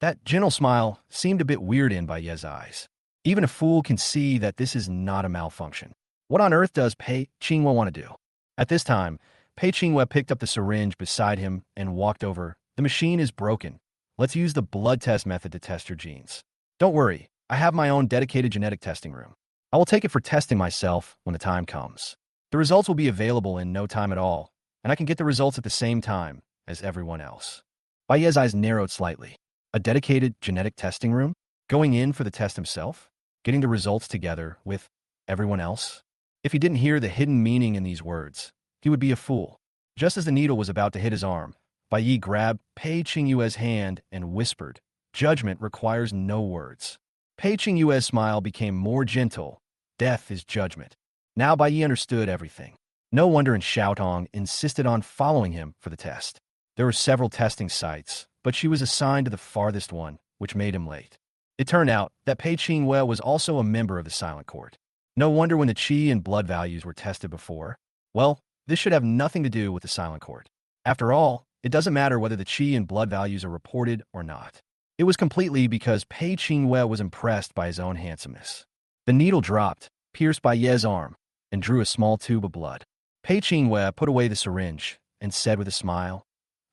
That gentle smile seemed a bit weird in Bai Yi's eyes. Even a fool can see that this is not a malfunction. What on earth does Pei Qingwei want to do? At this time, Pei Qingwei picked up the syringe beside him and walked over. The machine is broken. Let's use the blood test method to test your genes. Don't worry, I have my own dedicated genetic testing room. I will take it for testing myself when the time comes. The results will be available in no time at all, and I can get the results at the same time as everyone else. Bai Yi's eyes narrowed slightly. A dedicated genetic testing room? Going in for the test himself? Getting the results together with everyone else? If he didn't hear the hidden meaning in these words, he would be a fool. Just as the needle was about to hit his arm, Bai Yi grabbed Pei Qingwei's hand and whispered, Judgment requires no words. Pei Qingwei's smile became more gentle. Death is judgment. Now Bai Yi understood everything. No wonder Xiaotong insisted on following him for the test. There were several testing sites, but she was assigned to the farthest one, which made him late. It turned out that Pei Qingwei was also a member of the Silent Court. No wonder when the qi and blood values were tested before. Well, this should have nothing to do with the Silent Court. After all, it doesn't matter whether the qi and blood values are reported or not. It was completely because Pei Qingwei was impressed by his own handsomeness. The needle dropped, pierced Bai Yi's arm, and drew a small tube of blood. Pei Qingwei put away the syringe and said with a smile,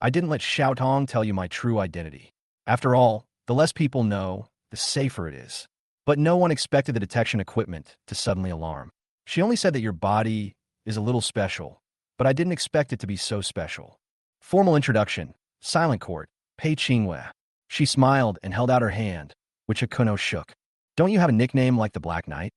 I didn't let Xiaotong tell you my true identity. After all, the less people know, the safer it is. But no one expected the detection equipment to suddenly alarm. She only said that your body is a little special, but I didn't expect it to be so special. Formal introduction, Silent Court, Pei Qingwei. She smiled and held out her hand, which Akuno shook. Don't you have a nickname like the Black Knight?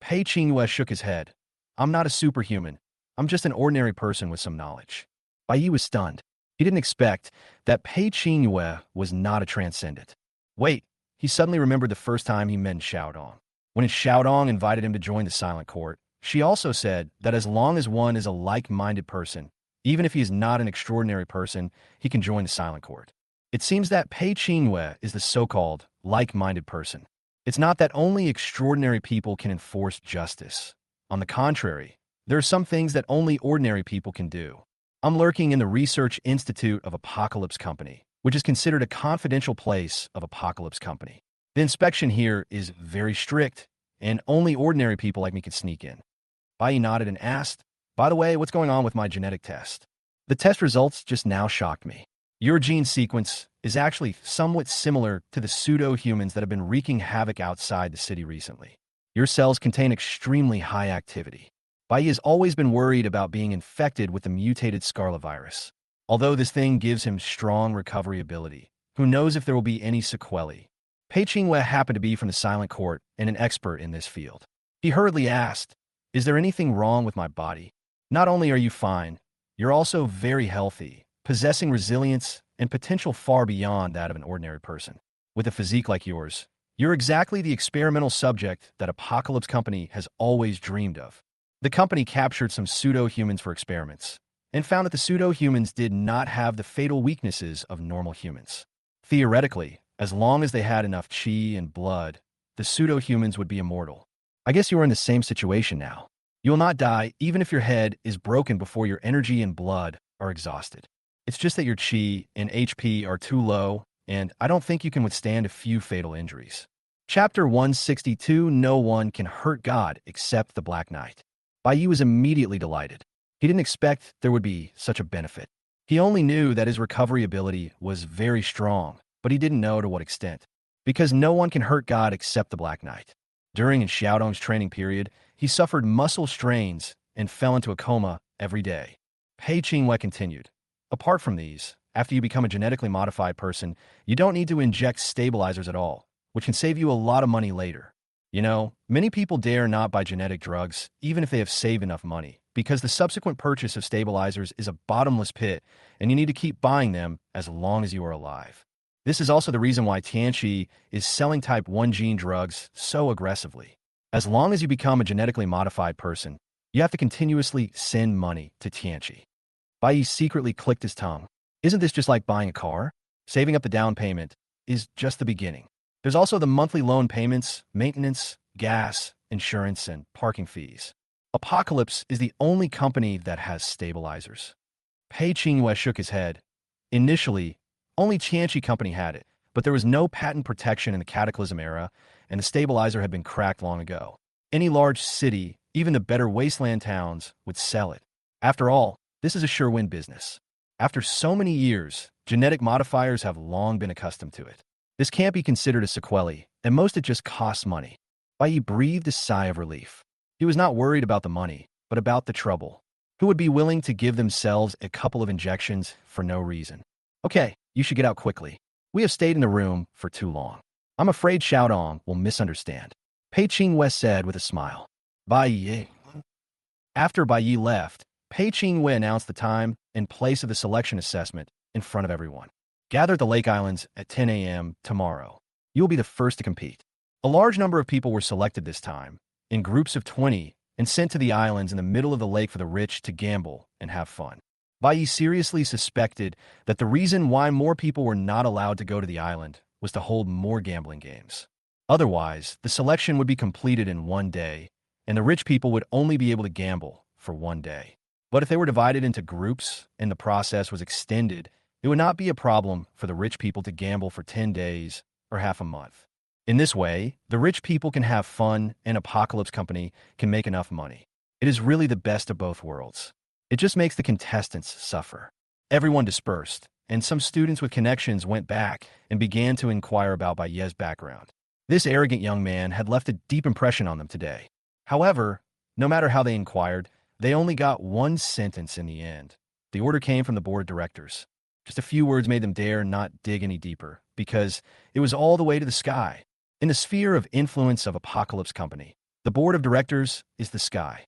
Pei Qingwei shook his head. I'm not a superhuman. I'm just an ordinary person with some knowledge. Bai Yi was stunned. He didn't expect that Pei Qingwei was not a transcendent. Wait, he suddenly remembered the first time he met Xiaodong. When Xiaodong invited him to join the Silent Court, she also said that as long as one is a like-minded person, even if he is not an extraordinary person, he can join the Silent Court. It seems that Pei Qingwei is the so-called like-minded person. It's not that only extraordinary people can enforce justice. On the contrary, there are some things that only ordinary people can do. I'm lurking in the Research Institute of Apocalypse Company, which is considered a confidential place of Apocalypse Company. The inspection here is very strict, and only ordinary people like me could sneak in. Bai nodded and asked, "By the way, what's going on with my genetic test?" The test results just now shocked me. Your gene sequence is actually somewhat similar to the pseudo-humans that have been wreaking havoc outside the city recently. Your cells contain extremely high activity. Bai has always been worried about being infected with the mutated Scarlet virus. Although this thing gives him strong recovery ability, who knows if there will be any sequelae? Pei Qingwei happened to be from the Silent Court and an expert in this field. He hurriedly asked, "Is there anything wrong with my body? Not only are you fine, you're also very healthy, possessing resilience and potential far beyond that of an ordinary person. With a physique like yours, you're exactly the experimental subject that Apocalypse Company has always dreamed of." The company captured some pseudo-humans for experiments and found that the pseudo-humans did not have the fatal weaknesses of normal humans. Theoretically, as long as they had enough qi and blood, the pseudo-humans would be immortal. I guess you are in the same situation now. You will not die even if your head is broken before your energy and blood are exhausted. It's just that your qi and HP are too low, and I don't think you can withstand a few fatal injuries. Chapter 162, No One Can Hurt God Except the Black Knight. Bai Yi was immediately delighted. He didn't expect there would be such a benefit. He only knew that his recovery ability was very strong, but he didn't know to what extent. Because no one can hurt God except the Black Knight. During Xiaodong's training period, he suffered muscle strains and fell into a coma every day. Pei Qingwei continued. Apart from these, after you become a genetically modified person, you don't need to inject stabilizers at all, which can save you a lot of money later. You know, many people dare not buy genetic drugs, even if they have saved enough money, because the subsequent purchase of stabilizers is a bottomless pit, and you need to keep buying them as long as you are alive. This is also the reason why Tianqi is selling type 1 gene drugs so aggressively. As long as you become a genetically modified person, you have to continuously send money to Tianqi. Bai Yi secretly clicked his tongue. Isn't this just like buying a car? Saving up the down payment is just the beginning. There's also the monthly loan payments, maintenance, gas, insurance, and parking fees. Apocalypse is the only company that has stabilizers. Pei Qingwei shook his head. Initially, only Tianqi Company had it, but there was no patent protection in the Cataclysm era, and the stabilizer had been cracked long ago. Any large city, even the better wasteland towns, would sell it. After all, this is a sure-win business. After so many years, genetic modifiers have long been accustomed to it. This can't be considered a sequelae, and most it just costs money. Bai Yi breathed a sigh of relief. He was not worried about the money, but about the trouble. Who would be willing to give themselves a couple of injections for no reason? Okay, you should get out quickly. We have stayed in the room for too long. I'm afraid Xiaodong will misunderstand. Pei Qingwei said with a smile. Bai Yi. After Bai Yi left, Pei Qingwei announced the time and place of the selection assessment in front of everyone. Gather at the Lake Islands at 10 a.m. tomorrow. You will be the first to compete. A large number of people were selected this time, in groups of 20, and sent to the islands in the middle of the lake for the rich to gamble and have fun. Bai Yi seriously suspected that the reason why more people were not allowed to go to the island was to hold more gambling games. Otherwise, the selection would be completed in one day, and the rich people would only be able to gamble for one day. But if they were divided into groups and the process was extended, it would not be a problem for the rich people to gamble for 10 days or half a month. In this way, the rich people can have fun and Apocalypse Company can make enough money. It is really the best of both worlds. It just makes the contestants suffer. Everyone dispersed, and some students with connections went back and began to inquire about Bai Yi's background. This arrogant young man had left a deep impression on them today. However, no matter how they inquired, they only got one sentence in the end. The order came from the board of directors. Just a few words made them dare not dig any deeper, because it was all the way to the sky. In the sphere of influence of Apocalypse Company, the board of directors is the sky.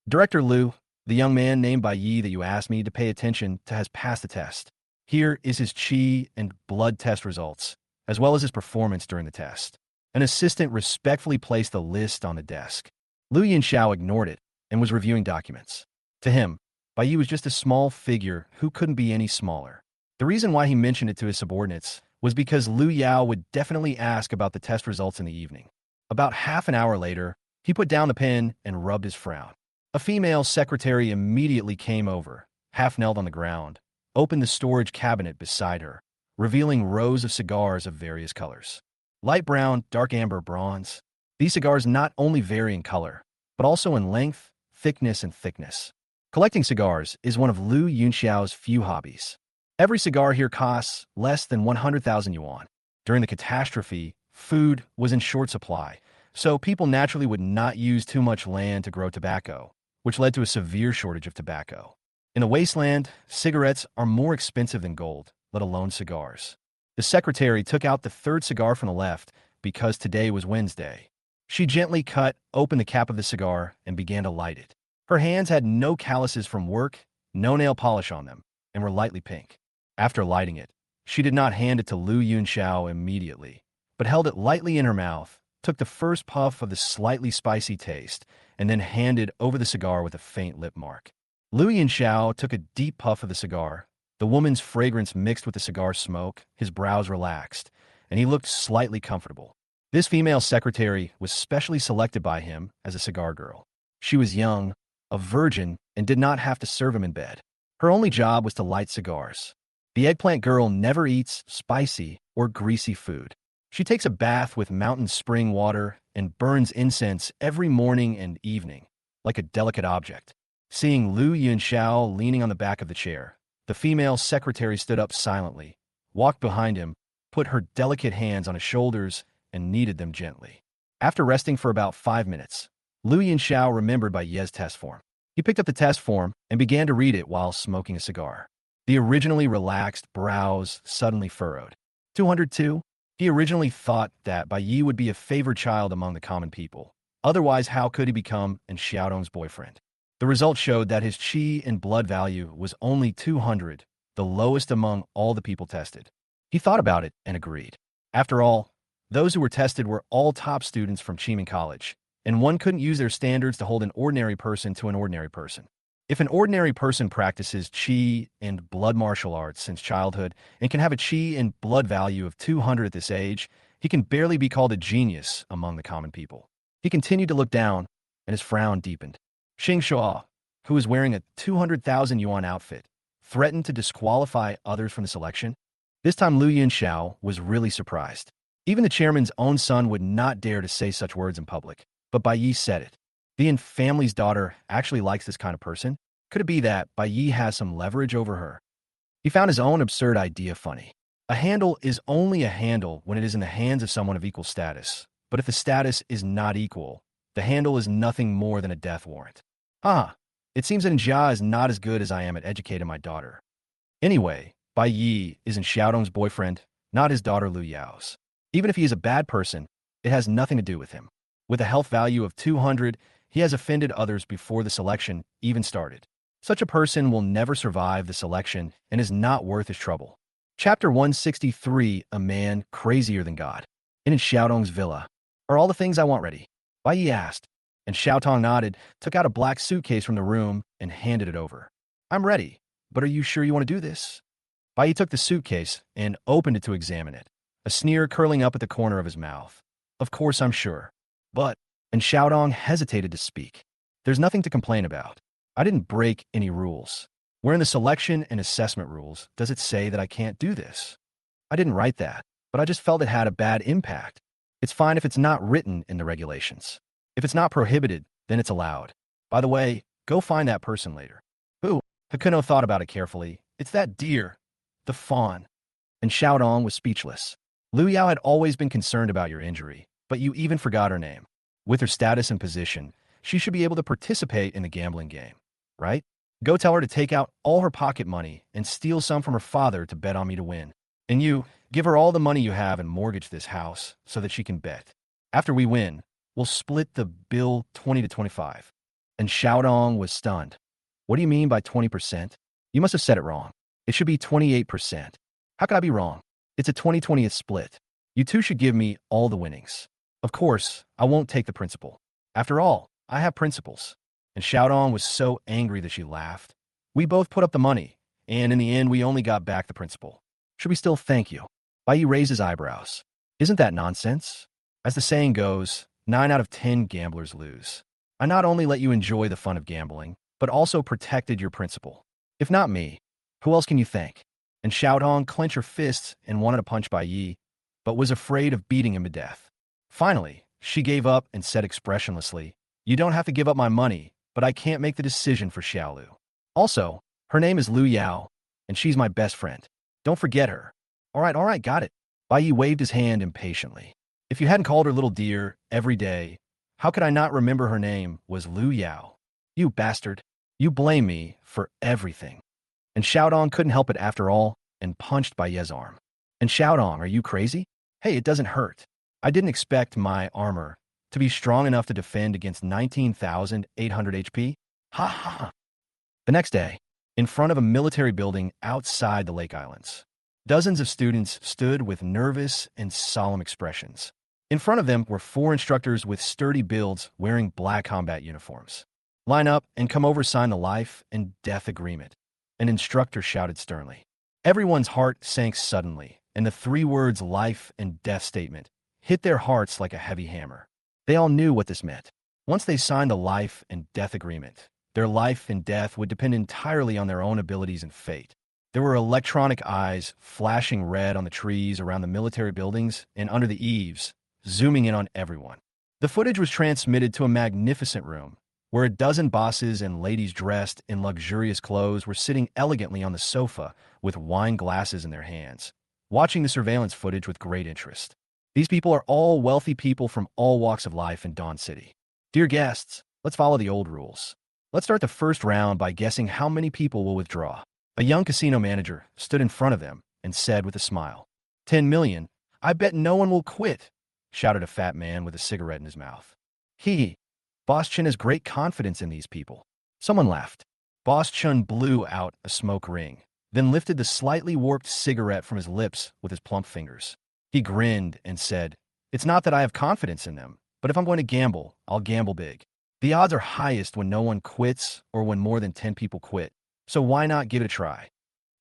Director Liu, the young man named Bai Yi that you asked me to pay attention to, has passed the test. Here is his qi and blood test results, as well as his performance during the test. An assistant respectfully placed the list on the desk. Liu Yinxiao ignored it and was reviewing documents. To him, Bai Yi was just a small figure who couldn't be any smaller. The reason why he mentioned it to his subordinates was because Liu Yao would definitely ask about the test results in the evening. About half an hour later, he put down the pen and rubbed his frown. A female secretary immediately came over, half-knelt on the ground, opened the storage cabinet beside her, revealing rows of cigars of various colors. Light brown, dark amber, bronze. These cigars not only vary in color, but also in length, thickness, and thickness. Collecting cigars is one of Liu Yunxiao's few hobbies. Every cigar here costs less than 100,000 yuan. During the catastrophe, food was in short supply, so people naturally would not use too much land to grow tobacco, which led to a severe shortage of tobacco. In the wasteland, cigarettes are more expensive than gold, let alone cigars. The secretary took out the third cigar from the left because today was Wednesday. She gently cut open the cap of the cigar and began to light it. Her hands had no calluses from work, no nail polish on them, and were lightly pink. After lighting it, she did not hand it to Liu Yunxiao immediately, but held it lightly in her mouth, took the first puff of the slightly spicy taste, and then handed over the cigar with a faint lip mark. Liu Yunxiao took a deep puff of the cigar. The woman's fragrance mixed with the cigar smoke, his brows relaxed, and he looked slightly comfortable. This female secretary was specially selected by him as a cigar girl. She was young, a virgin, and did not have to serve him in bed. Her only job was to light cigars. The eggplant girl never eats spicy or greasy food. She takes a bath with mountain spring water and burns incense every morning and evening, like a delicate object. Seeing Liu Yunxiao leaning on the back of the chair, the female secretary stood up silently, walked behind him, put her delicate hands on his shoulders, and kneaded them gently. After resting for about 5 minutes, Liu Yunxiao remembered by Ye's test form. He picked up the test form and began to read it while smoking a cigar. The originally relaxed brows suddenly furrowed. 202. He originally thought that Bai Yi would be a favored child among the common people. Otherwise, how could he become Xiaodong's boyfriend? The result showed that his qi and blood value was only 200, the lowest among all the people tested. He thought about it and agreed. After all, those who were tested were all top students from Ximen College, and one couldn't use their standards to hold an ordinary person to an ordinary person. If an ordinary person practices qi and blood martial arts since childhood and can have a qi and blood value of 200 at this age, he can barely be called a genius among the common people. He continued to look down, and his frown deepened. Xing Shuo, who was wearing a 200,000 yuan outfit, threatened to disqualify others from the selection. This time Liu Yunxiao was really surprised. Even the chairman's own son would not dare to say such words in public, but Bai Yi said it. The family's daughter actually likes this kind of person. Could it be that Bai Yi has some leverage over her? He found his own absurd idea funny. A handle is only a handle when it is in the hands of someone of equal status. But if the status is not equal, the handle is nothing more than a death warrant. It seems that Jia is not as good as I am at educating my daughter. Anyway, Bai Yi is Xiaodong's boyfriend, not his daughter Liu Yao's. Even if he is a bad person, it has nothing to do with him. With a health value of 200, he has offended others before the selection even started. Such a person will never survive the selection and is not worth his trouble. Chapter 163, A Man Crazier Than God. In Xiaodong's villa. Are all the things I want ready? Bai Yi asked, and Xiaotong nodded, took out a black suitcase from the room, and handed it over. I'm ready, but are you sure you want to do this? Bai Yi took the suitcase and opened it to examine it, a sneer curling up at the corner of his mouth. Of course I'm sure. But, and Xiaodong hesitated to speak. There's nothing to complain about. I didn't break any rules. Where in the selection and assessment rules does it say that I can't do this? I didn't write that, but I just felt it had a bad impact. It's fine if it's not written in the regulations. If it's not prohibited, then it's allowed. By the way, go find that person later. Who? Hakuno thought about it carefully. It's that deer. The fawn. And Xiaodong was speechless. Liu Yao had always been concerned about your injury, but you even forgot her name. With her status and position, she should be able to participate in the gambling game, right? Go tell her to take out all her pocket money and steal some from her father to bet on me to win. And you, give her all the money you have and mortgage this house so that she can bet. After we win, we'll split the bill 20 to 25. And Xiaodong was stunned. What do you mean by 20%? You must have said it wrong. It should be 28%. How could I be wrong? It's a 20-20th split. You two should give me all the winnings. Of course, I won't take the principal. After all, I have principles. And Xiaodong was so angry that she laughed. We both put up the money, and in the end we only got back the principal. Should we still thank you? Bai Yi raised his eyebrows. Isn't that nonsense? As the saying goes, 9 out of 10 gamblers lose. I not only let you enjoy the fun of gambling, but also protected your principal. If not me, who else can you thank? And Xiaodong clenched her fists and wanted to punch Bai Yi, but was afraid of beating him to death. Finally, She gave up and said expressionlessly, "You don't have to give up my money, but I can't make the decision for Xiaolu. Also, her name is Lu Yao, and she's my best friend. Don't forget her." All right, got it. Bai Yi waved his hand impatiently. If you hadn't called her little dear every day, how could I not remember her name was Lu Yao? You bastard. You blame me for everything. And Xiaodong couldn't help it after all and punched Bai Ye's arm. And Xiaodong, are you crazy? Hey, it doesn't hurt. I didn't expect my armor to be strong enough to defend against 19,800 HP. Ha ha ha. The next day, in front of a military building outside the Lake Islands, dozens of students stood with nervous and solemn expressions. In front of them were 4 instructors with sturdy builds wearing black combat uniforms. "Line up and come over sign the life and death agreement," an instructor shouted sternly. Everyone's heart sank suddenly, and the 3 words life and death statement hit their hearts like a heavy hammer. They all knew what this meant. Once they signed the life and death agreement, their life and death would depend entirely on their own abilities and fate. There were electronic eyes flashing red on the trees around the military buildings and under the eaves, zooming in on everyone. The footage was transmitted to a magnificent room, where a dozen bosses and ladies dressed in luxurious clothes were sitting elegantly on the sofa with wine glasses in their hands, watching the surveillance footage with great interest. These people are all wealthy people from all walks of life in Dawn City. Dear guests, let's follow the old rules. Let's start the first round by guessing how many people will withdraw. A young casino manager stood in front of them and said with a smile, 10 million. I bet no one will quit, shouted a fat man with a cigarette in his mouth. Boss Chen has great confidence in these people. Someone laughed. Boss Chen blew out a smoke ring, then lifted the slightly warped cigarette from his lips with his plump fingers. He grinned and said, "It's not that I have confidence in them, but if I'm going to gamble, I'll gamble big. The odds are highest when no one quits or when more than 10 people quit, so why not give it a try?"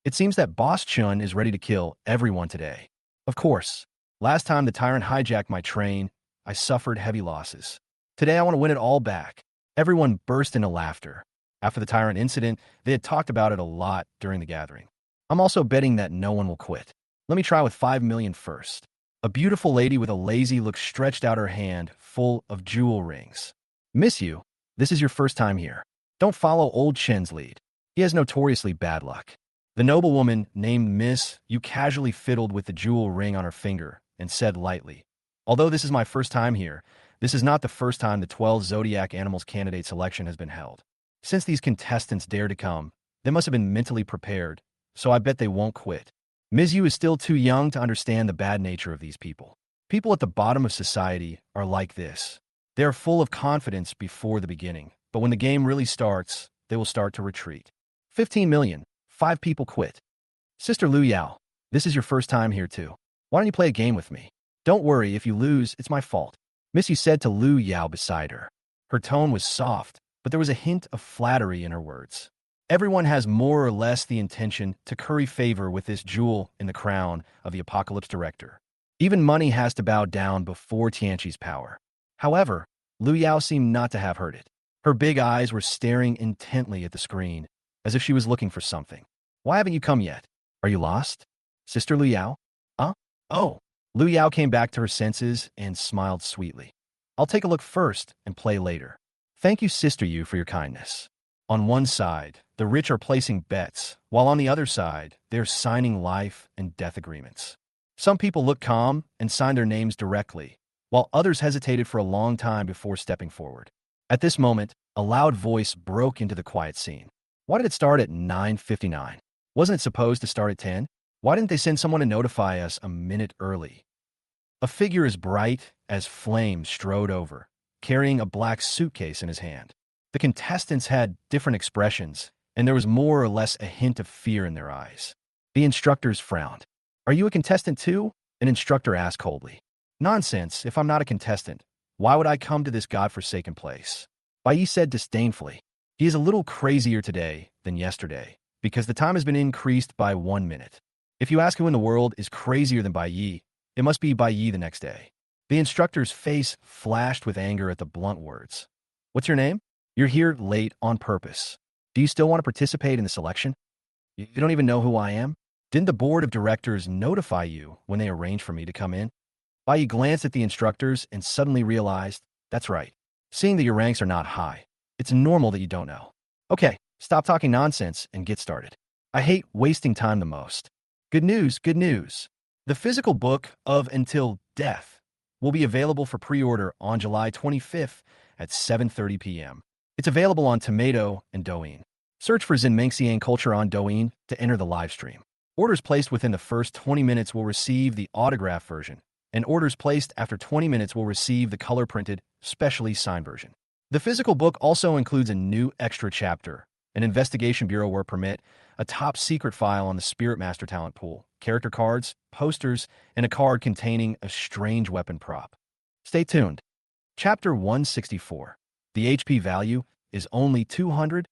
It seems that Boss Chun is ready to kill everyone today. Of course, last time the tyrant hijacked my train, I suffered heavy losses. Today I want to win it all back. Everyone burst into laughter. After the tyrant incident, they had talked about it a lot during the gathering. I'm also betting that no one will quit. Let me try with 5 million first. A beautiful lady with a lazy look stretched out her hand full of jewel rings. Miss you, this is your first time here. Don't follow old Chen's lead. He has notoriously bad luck. The noblewoman named Miss You casually fiddled with the jewel ring on her finger and said lightly, "Although this is my first time here, this is not the first time the 12 Zodiac Animals candidate selection has been held. Since these contestants dare to come, they must have been mentally prepared, so I bet they won't quit. Ms. Yu is still too young to understand the bad nature of these people. People at the bottom of society are like this. They are full of confidence before the beginning, but when the game really starts, they will start to retreat. 15 million. 5 people quit. Sister Lu Yao, this is your first time here too. Why don't you play a game with me? Don't worry, if you lose, it's my fault." Miss Yu said to Lu Yao beside her. Her tone was soft, but there was a hint of flattery in her words. Everyone has more or less the intention to curry favor with this jewel in the crown of the Apocalypse Director. Even money has to bow down before Tianqi's power. However, Lu Yao seemed not to have heard it. Her big eyes were staring intently at the screen, as if she was looking for something. "Why haven't you come yet? Are you lost? Sister Lu Yao? Huh? Oh." Lu Yao came back to her senses and smiled sweetly. "I'll take a look first and play later. Thank you, Sister Yu, for your kindness." On one side, the rich are placing bets, while on the other side, they're signing life and death agreements. Some people look calm and sign their names directly, while others hesitated for a long time before stepping forward. At this moment, a loud voice broke into the quiet scene. "Why did it start at 9:59? Wasn't it supposed to start at 10? Why didn't they send someone to notify us a minute early?" A figure as bright as flame strode over, carrying a black suitcase in his hand. The contestants had different expressions, and there was more or less a hint of fear in their eyes. The instructors frowned. "Are you a contestant too?" an instructor asked coldly. "Nonsense, if I'm not a contestant, why would I come to this godforsaken place?" Bai Yi said disdainfully. "He is a little crazier today than yesterday, because the time has been increased by 1 minute. If you ask who in the world is crazier than Bai Yi, it must be Bai Yi the next day." The instructor's face flashed with anger at the blunt words. "What's your name? You're here late on purpose. Do you still want to participate in the selection? You don't even know who I am? Didn't the board of directors notify you when they arranged for me to come in?" Bai Yi glanced at the instructors and suddenly realized, that's right. Seeing that your ranks are not high, it's normal that you don't know. Okay, stop talking nonsense and get started. I hate wasting time the most. Good news, good news. The physical book of Until Death will be available for pre-order on July 25th at 7:30 p.m. It's available on Tomato and Douyin. Search for Zinmengxiang Culture on Douyin to enter the live stream. Orders placed within the first 20 minutes will receive the autograph version, and orders placed after 20 minutes will receive the color-printed, specially signed version. The physical book also includes a new extra chapter, an investigation bureau where permit, a top-secret file on the Spirit Master talent pool, character cards, posters, and a card containing a strange weapon prop. Stay tuned. Chapter 164. The HP value is only 200?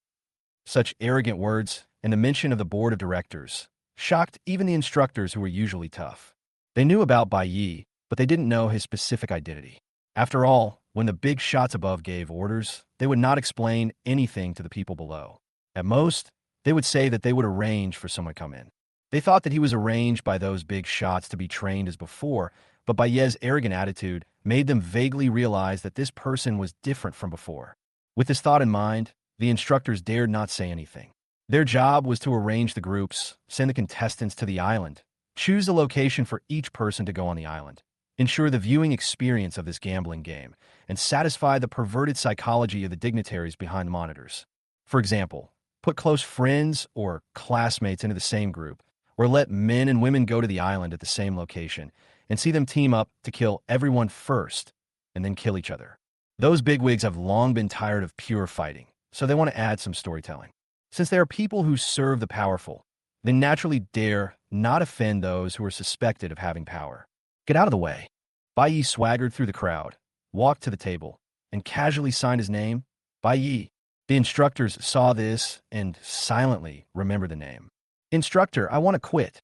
Such arrogant words and the mention of the board of directors shocked even the instructors who were usually tough. They knew about Bai Yi, but they didn't know his specific identity. After all, when the big shots above gave orders, they would not explain anything to the people below. At most, they would say that they would arrange for someone to come in. They thought that he was arranged by those big shots to be trained as before, but Bai Yi's arrogant attitude made them vaguely realize that this person was different from before. With this thought in mind, the instructors dared not say anything. Their job was to arrange the groups, send the contestants to the island, choose a location for each person to go on the island, ensure the viewing experience of this gambling game, and satisfy the perverted psychology of the dignitaries behind the monitors. For example, put close friends or classmates into the same group, or let men and women go to the island at the same location and see them team up to kill everyone first and then kill each other. Those bigwigs have long been tired of pure fighting, so they want to add some storytelling. Since they are people who serve the powerful, they naturally dare not offend those who are suspected of having power. Get out of the way. Bai Yi swaggered through the crowd, walked to the table, and casually signed his name, Bai Yi. The instructors saw this and silently remembered the name. Instructor, I want to quit.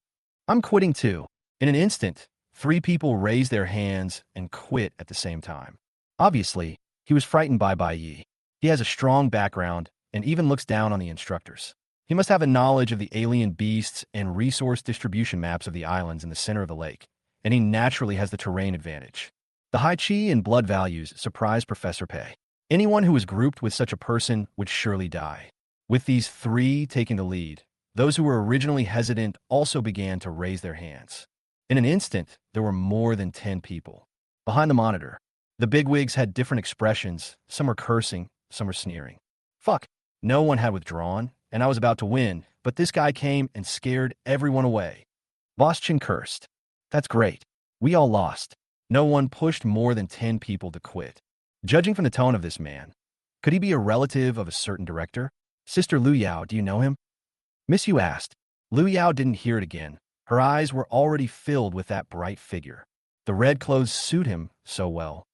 I'm quitting too. In an instant, 3 people raised their hands and quit at the same time. Obviously, he was frightened by Bai Yi. He has a strong background and even looks down on the instructors. He must have a knowledge of the alien beasts and resource distribution maps of the islands in the center of the lake, and he naturally has the terrain advantage. The high chi and blood values surprised Professor Pei. Anyone who was grouped with such a person would surely die. With these 3 taking the lead, those who were originally hesitant also began to raise their hands. In an instant, there were more than 10 people. Behind the monitor, the bigwigs had different expressions. Some were cursing, some were sneering. Fuck. No one had withdrawn, and I was about to win, but this guy came and scared everyone away. Boss Chin cursed. That's great. We all lost. No one pushed more than 10 people to quit. Judging from the tone of this man, could he be a relative of a certain director? Sister Lu Yao, do you know him? Miss Yu asked. Lu Yao didn't hear it again. Her eyes were already filled with that bright figure. The red clothes suit him so well.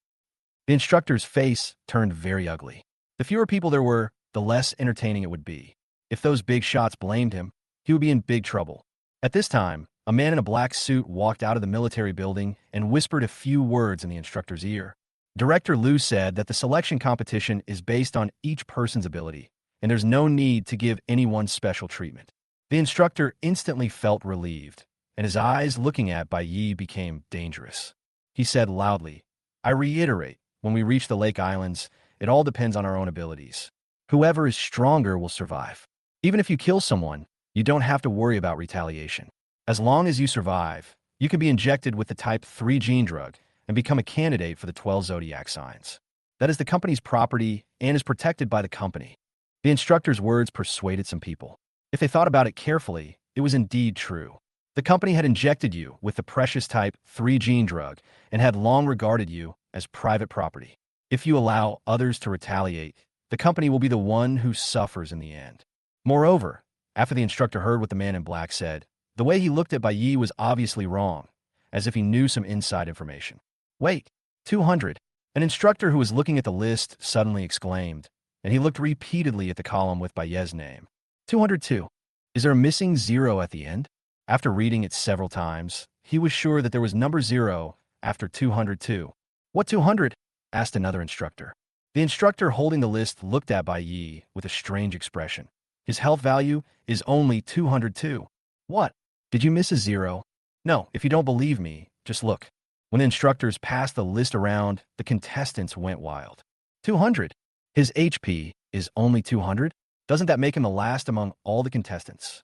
The instructor's face turned very ugly. The fewer people there were, the less entertaining it would be. If those big shots blamed him, he would be in big trouble. At this time, a man in a black suit walked out of the military building and whispered a few words in the instructor's ear. Director Liu said that the selection competition is based on each person's ability, and there's no need to give anyone special treatment. The instructor instantly felt relieved, and his eyes looking at Bai Yi became dangerous. He said loudly, I reiterate, when we reach the Lake Islands, it all depends on our own abilities. Whoever is stronger will survive. Even if you kill someone, you don't have to worry about retaliation. As long as you survive, you can be injected with the type 3 gene drug and become a candidate for the 12 zodiac signs. That is the company's property and is protected by the company. The instructor's words persuaded some people. If they thought about it carefully, it was indeed true. The company had injected you with the precious type 3 gene drug and had long regarded you as private property. If you allow others to retaliate, the company will be the one who suffers in the end. Moreover, after the instructor heard what the man in black said, the way he looked at Bai Yi was obviously wrong, as if he knew some inside information. Wait, 200. An instructor who was looking at the list suddenly exclaimed, and he looked repeatedly at the column with Bai Yi's name. 202. Is there a missing 0 at the end? After reading it several times, he was sure that there was number 0 after 202. What 200? Asked another instructor. The instructor holding the list looked at Bai Yi with a strange expression. His health value is only 202. What? Did you miss a 0? No, if you don't believe me, just look. When the instructors passed the list around, the contestants went wild. 200. His HP is only 200? Doesn't that make him the last among all the contestants?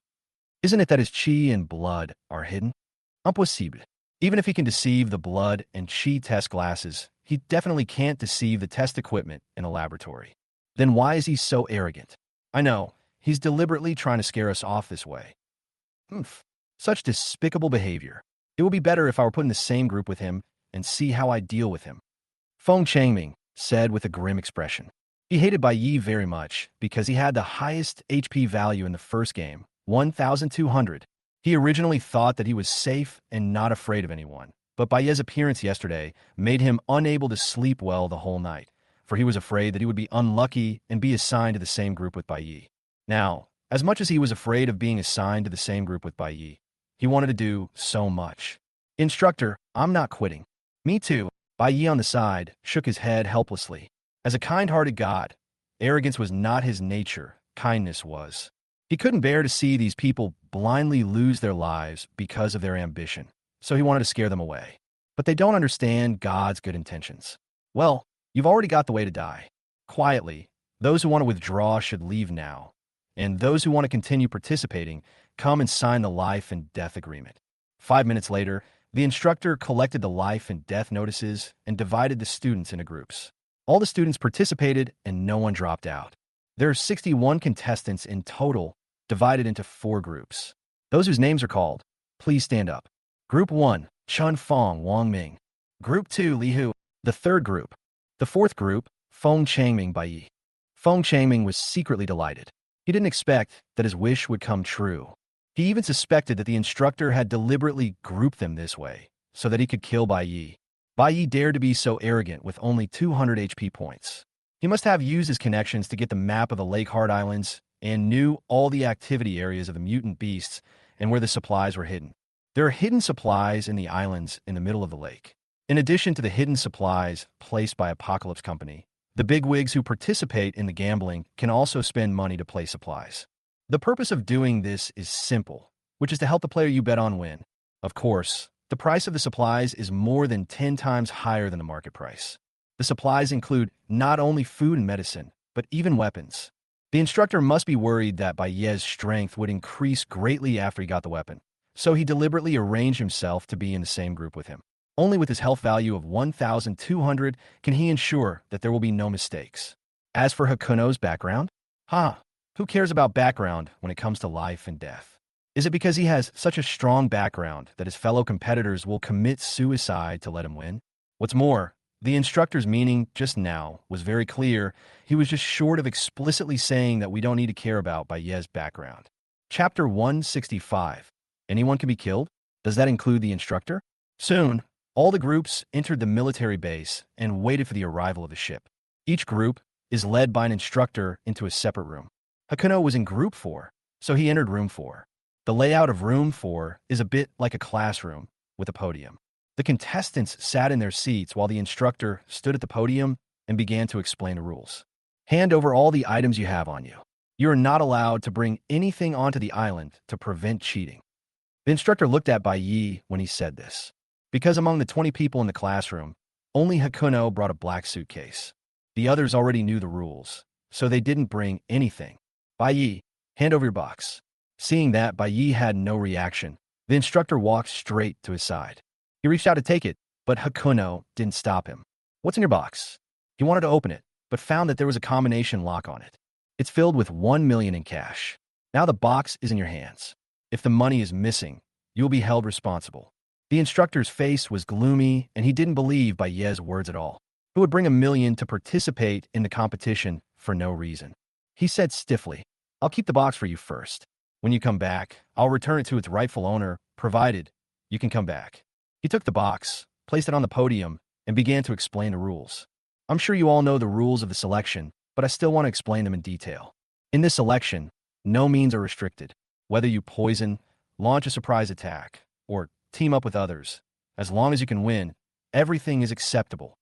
Isn't it that his chi and blood are hidden? Impossible. Even if he can deceive the blood and chi test glasses, he definitely can't deceive the test equipment in a laboratory. Then why is he so arrogant? I know, he's deliberately trying to scare us off this way. Humph. Such despicable behavior. It would be better if I were put in the same group with him and see how I deal with him. Feng Changming said with a grim expression. He hated Bai Yi very much because he had the highest HP value in the first game, 1,200. He originally thought that he was safe and not afraid of anyone, but Bai Yi's appearance yesterday made him unable to sleep well the whole night, for he was afraid that he would be unlucky and be assigned to the same group with Bai Yi. Now, as much as he was afraid of being assigned to the same group with Bai Yi, he wanted to do so much. Instructor, I'm not quitting. Me too. Bai Yi on the side shook his head helplessly. As a kind-hearted god, arrogance was not his nature, kindness was. He couldn't bear to see these people blindly lose their lives because of their ambition, so he wanted to scare them away. But they don't understand God's good intentions. Well, you've already got the way to die. Quietly, those who want to withdraw should leave now, and those who want to continue participating, come and sign the life and death agreement. 5 minutes later, the instructor collected the life and death notices and divided the students into groups. All the students participated and no one dropped out. There are 61 contestants in total, divided into 4 groups. Those whose names are called, please stand up. Group 1, Chun Fong Wang Ming. Group 2, Li Hu. The third group. The fourth group, Feng Changming Bai Yi. Feng Changming was secretly delighted. He didn't expect that his wish would come true. He even suspected that the instructor had deliberately grouped them this way, so that he could kill Bai Yi. Bai Yi dared to be so arrogant with only 200 HP points. He must have used his connections to get the map of the Lake Heart Islands and knew all the activity areas of the mutant beasts and where the supplies were hidden. There are hidden supplies in the islands in the middle of the lake. In addition to the hidden supplies placed by Apocalypse Company, the bigwigs who participate in the gambling can also spend money to place supplies. The purpose of doing this is simple, which is to help the player you bet on win. Of course, the price of the supplies is more than 10 times higher than the market price. The supplies include not only food and medicine, but even weapons. The instructor must be worried that Bai Yi's strength would increase greatly after he got the weapon, so he deliberately arranged himself to be in the same group with him. Only with his health value of 1,200 can he ensure that there will be no mistakes. As for Hakuno's background, who cares about background when it comes to life and death? Is it because he has such a strong background that his fellow competitors will commit suicide to let him win? What's more, the instructor's meaning just now was very clear. He was just short of explicitly saying that we don't need to care about Bai Yi's background. Chapter 165. Anyone can be killed? Does that include the instructor? Soon, all the groups entered the military base and waited for the arrival of the ship. Each group is led by an instructor into a separate room. Hakuno was in Group 4, so he entered Room 4. The layout of Room 4 is a bit like a classroom with a podium. The contestants sat in their seats while the instructor stood at the podium and began to explain the rules. Hand over all the items you have on you. You are not allowed to bring anything onto the island to prevent cheating. The instructor looked at Bai Yi when he said this, because among the 20 people in the classroom, only Hakuno brought a black suitcase. The others already knew the rules, so they didn't bring anything. Bai Yi, hand over your box. Seeing that Bai Yi had no reaction, the instructor walked straight to his side. He reached out to take it, but Hakuno didn't stop him. What's in your box? He wanted to open it, but found that there was a combination lock on it. It's filled with 1 million in cash. Now the box is in your hands. If the money is missing, you will be held responsible. The instructor's face was gloomy, and he didn't believe Bai Yi's words at all. Who would bring 1 million to participate in the competition for no reason? He said stiffly, I'll keep the box for you first. When you come back, I'll return it to its rightful owner, provided you can come back. He took the box, placed it on the podium, and began to explain the rules. I'm sure you all know the rules of the selection, but I still want to explain them in detail. In this selection, no means are restricted. Whether you poison, launch a surprise attack, or team up with others, as long as you can win, everything is acceptable.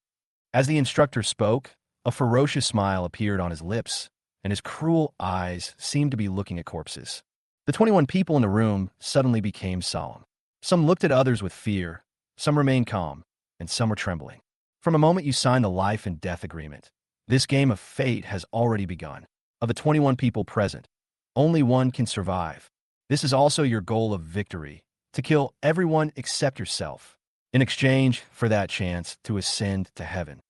As the instructor spoke, a ferocious smile appeared on his lips, and his cruel eyes seemed to be looking at corpses. The 21 people in the room suddenly became solemn. Some looked at others with fear, some remained calm, and some are trembling. From the moment you sign the life and death agreement, this game of fate has already begun. Of the 21 people present, only one can survive. This is also your goal of victory, to kill everyone except yourself, in exchange for that chance to ascend to heaven.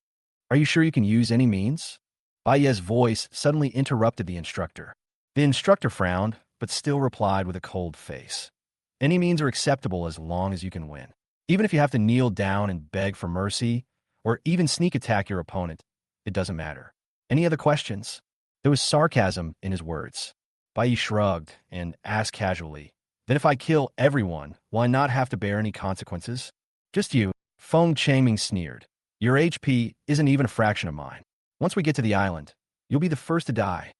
Are you sure you can use any means? Baye's voice suddenly interrupted the instructor. The instructor frowned, but still replied with a cold face. Any means are acceptable as long as you can win. Even if you have to kneel down and beg for mercy, or even sneak attack your opponent, it doesn't matter. Any other questions? There was sarcasm in his words. Baye shrugged and asked casually, then if I kill everyone, will I not have to bear any consequences? Just you, Feng Changming sneered. Your HP isn't even a fraction of mine. Once we get to the island, you'll be the first to die.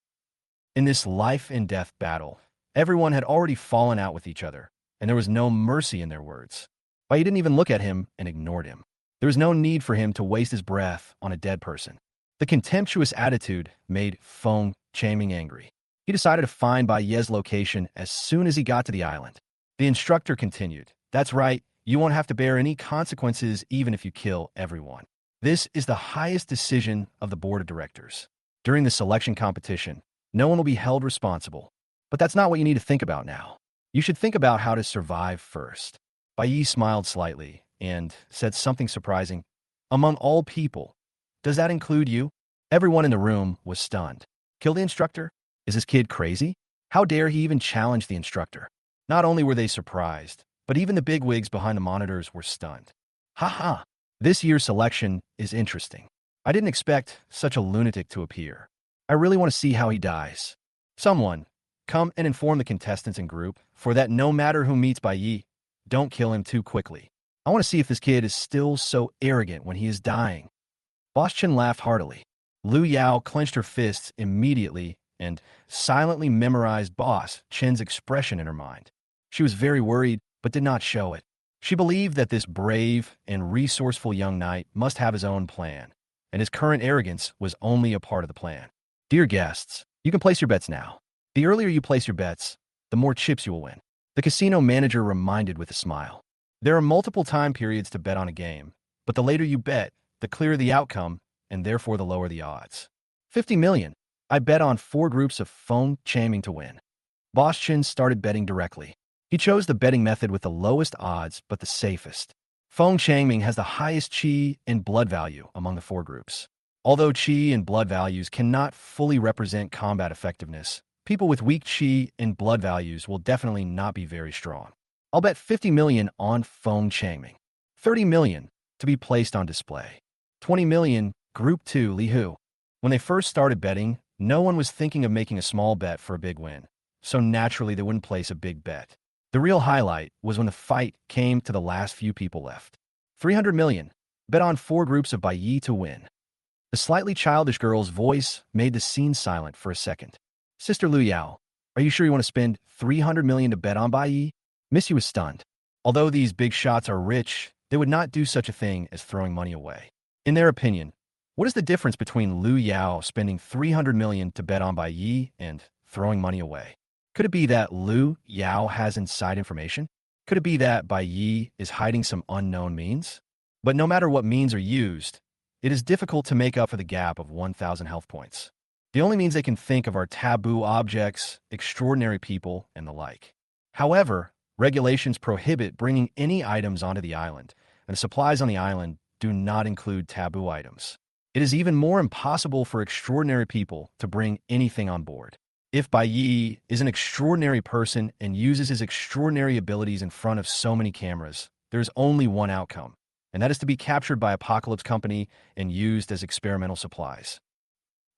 In this life and death battle, everyone had already fallen out with each other, and there was no mercy in their words. Baye didn't even look at him and ignored him. There was no need for him to waste his breath on a dead person. The contemptuous attitude made Feng Changming angry. He decided to find Baye's location as soon as he got to the island. The instructor continued, that's right, you won't have to bear any consequences even if you kill everyone. This is the highest decision of the board of directors. During the selection competition, no one will be held responsible. But that's not what you need to think about now. You should think about how to survive first. Baye smiled slightly and said something surprising. Among all people, does that include you? Everyone in the room was stunned. Kill the instructor? Is this kid crazy? How dare he even challenge the instructor? Not only were they surprised, but even the bigwigs behind the monitors were stunned. Ha ha! This year's selection is interesting. I didn't expect such a lunatic to appear. I really want to see how he dies. Someone, come and inform the contestants and group, for that no matter who meets Baye, don't kill him too quickly. I want to see if this kid is still so arrogant when he is dying. Boss Chen laughed heartily. Lu Yao clenched her fists immediately and silently memorized Boss Chen's expression in her mind. She was very worried, but did not show it. She believed that this brave and resourceful young knight must have his own plan, and his current arrogance was only a part of the plan. Dear guests, you can place your bets now. The earlier you place your bets, the more chips you will win. The casino manager reminded with a smile. There are multiple time periods to bet on a game, but the later you bet, the clearer the outcome, and therefore the lower the odds. 50 million. I bet on 4 groups of Feng Changming to win. Boss Chen started betting directly. He chose the betting method with the lowest odds but the safest. Feng Changming has the highest qi and blood value among the 4 groups. Although qi and blood values cannot fully represent combat effectiveness, people with weak qi and blood values will definitely not be very strong. I'll bet 50 million on Feng Changming. 30 million to be placed on display. 20 million, Group 2, Li Hu. When they first started betting, no one was thinking of making a small bet for a big win, so naturally they wouldn't place a big bet. The real highlight was when the fight came to the last few people left. 300 million, bet on 4 groups of Baye to win. The slightly childish girl's voice made the scene silent for a second. Sister Lu Yao, are you sure you want to spend 300 million to bet on Baye? Missy was stunned. Although these big shots are rich, they would not do such a thing as throwing money away. In their opinion, what is the difference between Lu Yao spending 300 million to bet on Baye and throwing money away? Could it be that Lu Yao has inside information? Could it be that Baye is hiding some unknown means? But no matter what means are used, it is difficult to make up for the gap of 1,000 health points. The only means they can think of are taboo objects, extraordinary people, and the like. However, regulations prohibit bringing any items onto the island, and the supplies on the island do not include taboo items. It is even more impossible for extraordinary people to bring anything on board. If Baye is an extraordinary person and uses his extraordinary abilities in front of so many cameras, there is only one outcome, and that is to be captured by Apocalypse Company and used as experimental supplies.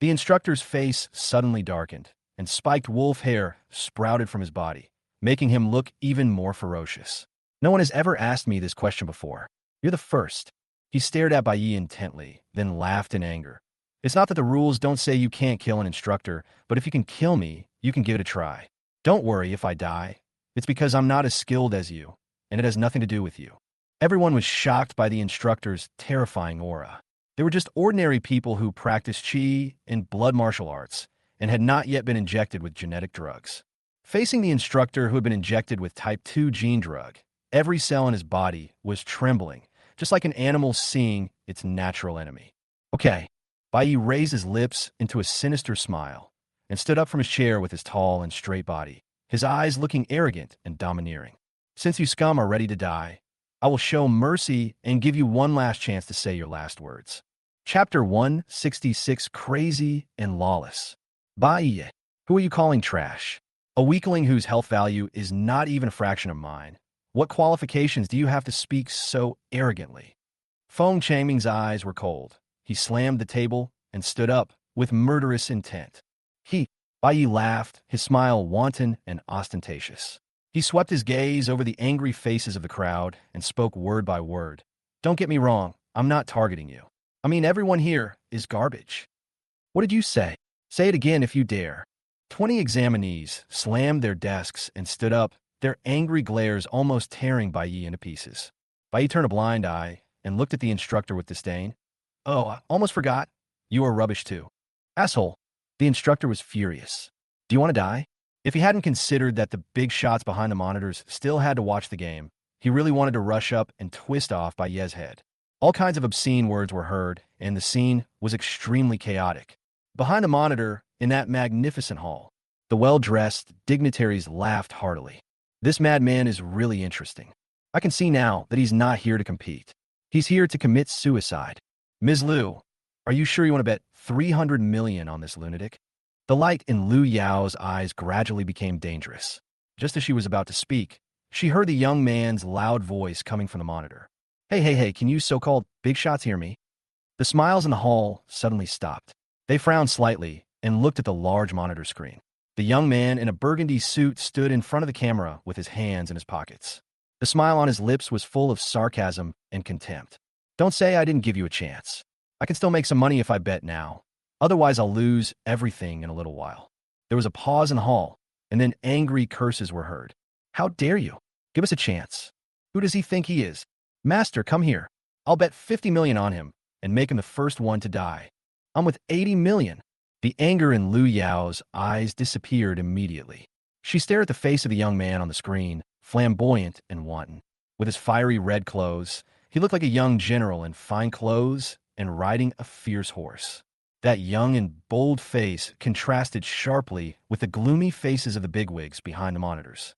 The instructor's face suddenly darkened, and spiked wolf hair sprouted from his body, making him look even more ferocious. No one has ever asked me this question before. You're the first. He stared at Baye intently, then laughed in anger. It's not that the rules don't say you can't kill an instructor, but if you can kill me, you can give it a try. Don't worry if I die. It's because I'm not as skilled as you, and it has nothing to do with you. Everyone was shocked by the instructor's terrifying aura. They were just ordinary people who practiced qi and blood martial arts and had not yet been injected with genetic drugs. Facing the instructor who had been injected with type 2 gene drug, every cell in his body was trembling, just like an animal seeing its natural enemy. Okay. Bai Yi raised his lips into a sinister smile and stood up from his chair with his tall and straight body, his eyes looking arrogant and domineering. Since you scum are ready to die, I will show mercy and give you one last chance to say your last words. Chapter 166, Crazy and Lawless. Bai Yi, who are you calling trash? A weakling whose health value is not even a fraction of mine. What qualifications do you have to speak so arrogantly? Feng Changming's eyes were cold. He slammed the table and stood up with murderous intent. Bai Yi laughed, his smile wanton and ostentatious. He swept his gaze over the angry faces of the crowd and spoke word by word. Don't get me wrong, I'm not targeting you. I mean, everyone here is garbage. What did you say? Say it again if you dare. 20 examinees slammed their desks and stood up, their angry glares almost tearing Bai Yi into pieces. Bai Yi turned a blind eye and looked at the instructor with disdain. Oh, I almost forgot. You are rubbish too. Asshole. The instructor was furious. Do you want to die? If he hadn't considered that the big shots behind the monitors still had to watch the game, he really wanted to rush up and twist off Bai Yi's head. All kinds of obscene words were heard, and the scene was extremely chaotic. Behind the monitor, in that magnificent hall, the well-dressed dignitaries laughed heartily. This madman is really interesting. I can see now that he's not here to compete. He's here to commit suicide. Ms. Liu, are you sure you want to bet 300 million on this lunatic? The light in Liu Yao's eyes gradually became dangerous. Just as she was about to speak, she heard the young man's loud voice coming from the monitor. Hey, can you so-called big shots hear me? The smiles in the hall suddenly stopped. They frowned slightly and looked at the large monitor screen. The young man in a burgundy suit stood in front of the camera with his hands in his pockets. The smile on his lips was full of sarcasm and contempt. Don't say I didn't give you a chance. I can still make some money if I bet now. Otherwise, I'll lose everything in a little while. There was a pause in the hall, and then angry curses were heard. How dare you? Give us a chance. Who does he think he is? Master, come here. I'll bet 50 million on him and make him the first one to die. I'm with 80 million. The anger in Liu Yao's eyes disappeared immediately. She stared at the face of the young man on the screen, flamboyant and wanton. With his fiery red clothes, he looked like a young general in fine clothes and riding a fierce horse. That young and bold face contrasted sharply with the gloomy faces of the bigwigs behind the monitors.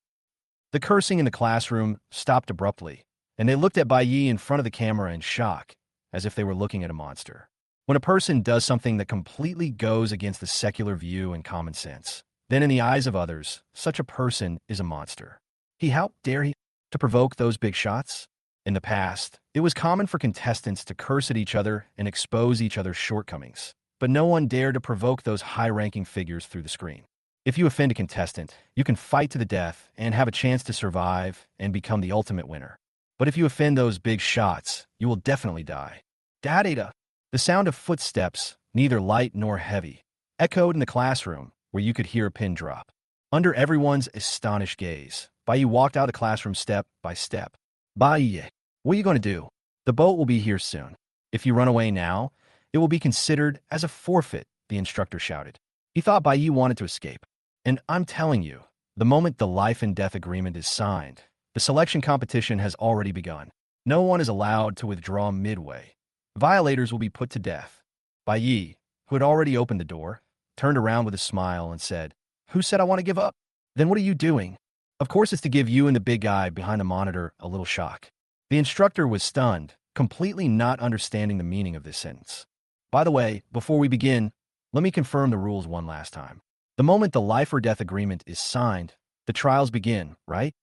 The cursing in the classroom stopped abruptly, and they looked at Bai Yi in front of the camera in shock, as if they were looking at a monster. When a person does something that completely goes against the secular view and common sense, then in the eyes of others, such a person is a monster. How dare he to provoke those big shots? In the past, it was common for contestants to curse at each other and expose each other's shortcomings, but no one dared to provoke those high-ranking figures through the screen. If you offend a contestant, you can fight to the death and have a chance to survive and become the ultimate winner. But if you offend those big shots, you will definitely die. Da-da-da. The sound of footsteps, neither light nor heavy, echoed in the classroom where you could hear a pin drop. Under everyone's astonished gaze, Bai Yi walked out of the classroom step by step. Bai Yi, what are you going to do? The boat will be here soon. If you run away now, it will be considered as a forfeit, the instructor shouted. He thought Bai Yi wanted to escape. And I'm telling you, the moment the life and death agreement is signed, the selection competition has already begun. No one is allowed to withdraw midway. Violators will be put to death. Bai Yi, who had already opened the door, turned around with a smile and said, Who said I want to give up? Then what are you doing? Of course it's to give you and the big guy behind the monitor a little shock. The instructor was stunned, completely not understanding the meaning of this sentence. By the way, before we begin, let me confirm the rules one last time. The moment the life or death agreement is signed, the trials begin, right?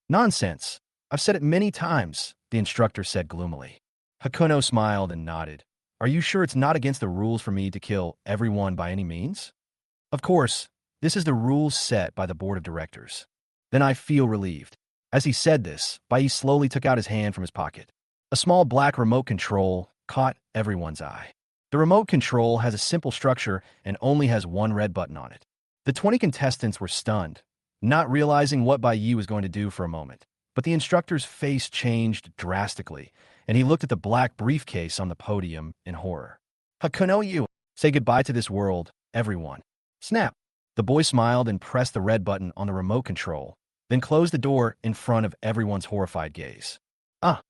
Nonsense. I've said it many times, the instructor said gloomily. Hakuno smiled and nodded. Are you sure it's not against the rules for me to kill everyone by any means? Of course, this is the rules set by the board of directors. Then I feel relieved. As he said this, Bai Yi slowly took out his hand from his pocket. A small black remote control caught everyone's eye. The remote control has a simple structure and only has one red button on it. The 20 contestants were stunned, not realizing what Bai Yi was going to do for a moment. But the instructor's face changed drastically, and he looked at the black briefcase on the podium in horror. Hakuno you! Say goodbye to this world, everyone. Snap! The boy smiled and pressed the red button on the remote control, then closed the door in front of everyone's horrified gaze. Ah!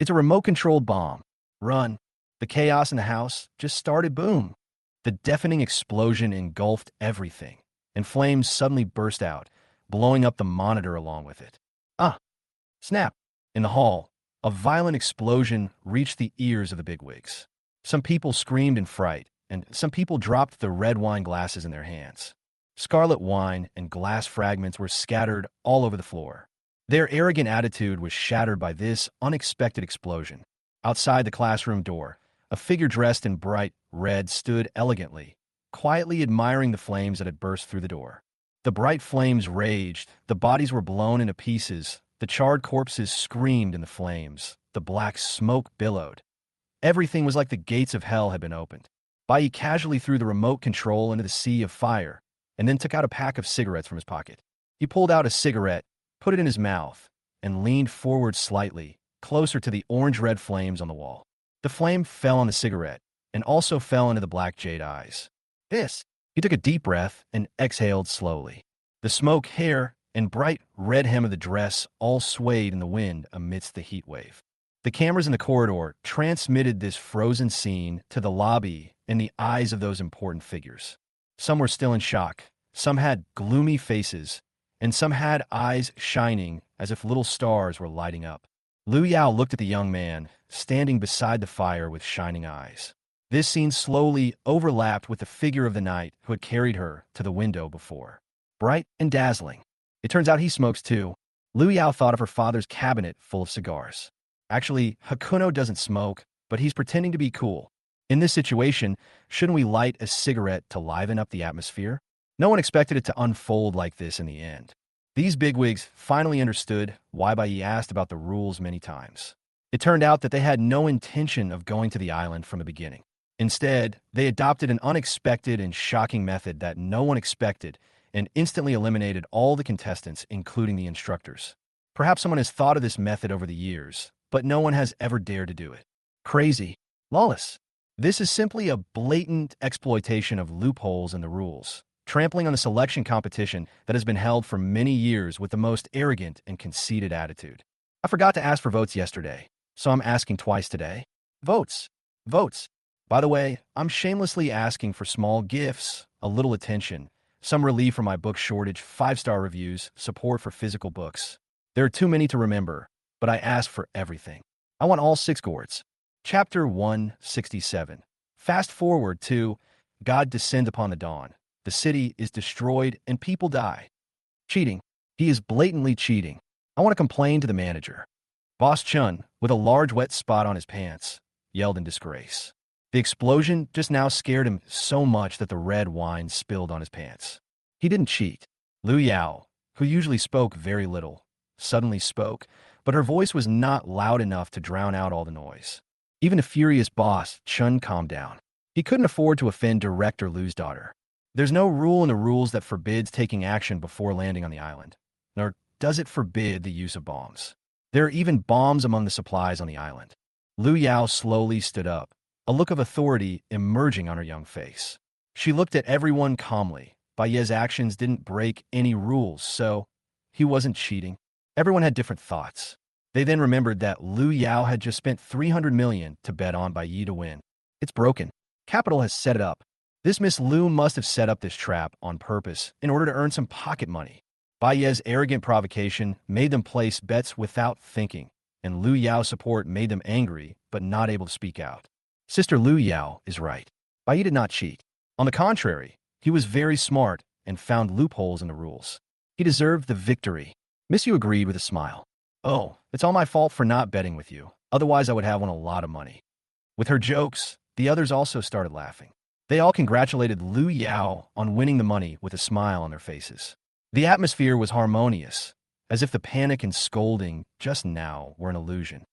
It's a remote-controlled bomb. Run. The chaos in the house just started. Boom. The deafening explosion engulfed everything, and flames suddenly burst out, blowing up the monitor along with it. Ah! Snap! In the hall, a violent explosion reached the ears of the bigwigs. Some people screamed in fright, and some people dropped the red wine glasses in their hands. Scarlet wine and glass fragments were scattered all over the floor. Their arrogant attitude was shattered by this unexpected explosion. Outside the classroom door, a figure dressed in bright red stood elegantly, quietly admiring the flames that had burst through the door. The bright flames raged, the bodies were blown into pieces, the charred corpses screamed in the flames, the black smoke billowed. Everything was like the gates of hell had been opened. Bai casually threw the remote control into the sea of fire, and then took out a pack of cigarettes from his pocket. He pulled out a cigarette, put it in his mouth, and leaned forward slightly, closer to the orange-red flames on the wall. The flame fell on the cigarette, and also fell into the black jade eyes. This! He took a deep breath and exhaled slowly. The smoke, hair, and bright red hem of the dress all swayed in the wind amidst the heat wave. The cameras in the corridor transmitted this frozen scene to the lobby and the eyes of those important figures. Some were still in shock, some had gloomy faces, and some had eyes shining as if little stars were lighting up. Lu Yao looked at the young man, standing beside the fire with shining eyes. This scene slowly overlapped with the figure of the knight who had carried her to the window before. Bright and dazzling. It turns out he smokes too. Lu Yao thought of her father's cabinet full of cigars. Actually, Hakuno doesn't smoke, but he's pretending to be cool. In this situation, shouldn't we light a cigarette to liven up the atmosphere? No one expected it to unfold like this in the end. These bigwigs finally understood why Bai Yi asked about the rules many times. It turned out that they had no intention of going to the island from the beginning. Instead, they adopted an unexpected and shocking method that no one expected and instantly eliminated all the contestants, including the instructors. Perhaps someone has thought of this method over the years, but no one has ever dared to do it. Crazy. Lawless. This is simply a blatant exploitation of loopholes in the rules, trampling on the selection competition that has been held for many years with the most arrogant and conceited attitude. I forgot to ask for votes yesterday, so I'm asking twice today. Votes. Votes. By the way, I'm shamelessly asking for small gifts, a little attention, some relief from my book shortage, 5-star reviews, support for physical books. There are too many to remember, but I ask for everything. I want all 6 gourds. Chapter 167. Fast forward to God descends upon the dawn. The city is destroyed and people die. Cheating. He is blatantly cheating. I want to complain to the manager. Boss Chun, with a large wet spot on his pants, yelled in disgrace. The explosion just now scared him so much that the red wine spilled on his pants. He didn't cheat. Lu Yao, who usually spoke very little, suddenly spoke, but her voice was not loud enough to drown out all the noise. Even the furious boss, Chun, calmed down. He couldn't afford to offend Director Lu's daughter. There's no rule in the rules that forbids taking action before landing on the island, nor does it forbid the use of bombs. There are even bombs among the supplies on the island. Lu Yao slowly stood up, a look of authority emerging on her young face. She looked at everyone calmly. Bai Ye's actions didn't break any rules, so he wasn't cheating. Everyone had different thoughts. They then remembered that Lu Yao had just spent 300 million to bet on Bai Yi to win. It's broken. Capital has set it up. This Miss Lu must have set up this trap on purpose in order to earn some pocket money. Bai Ye's arrogant provocation made them place bets without thinking, and Lu Yao's support made them angry but not able to speak out. Sister Lu Yao is right. Bai Yi did not cheat. On the contrary, he was very smart and found loopholes in the rules. He deserved the victory. Miss Yu agreed with a smile. Oh, it's all my fault for not betting with you. Otherwise, I would have won a lot of money. With her jokes, the others also started laughing. They all congratulated Lu Yao on winning the money with a smile on their faces. The atmosphere was harmonious, as if the panic and scolding just now were an illusion.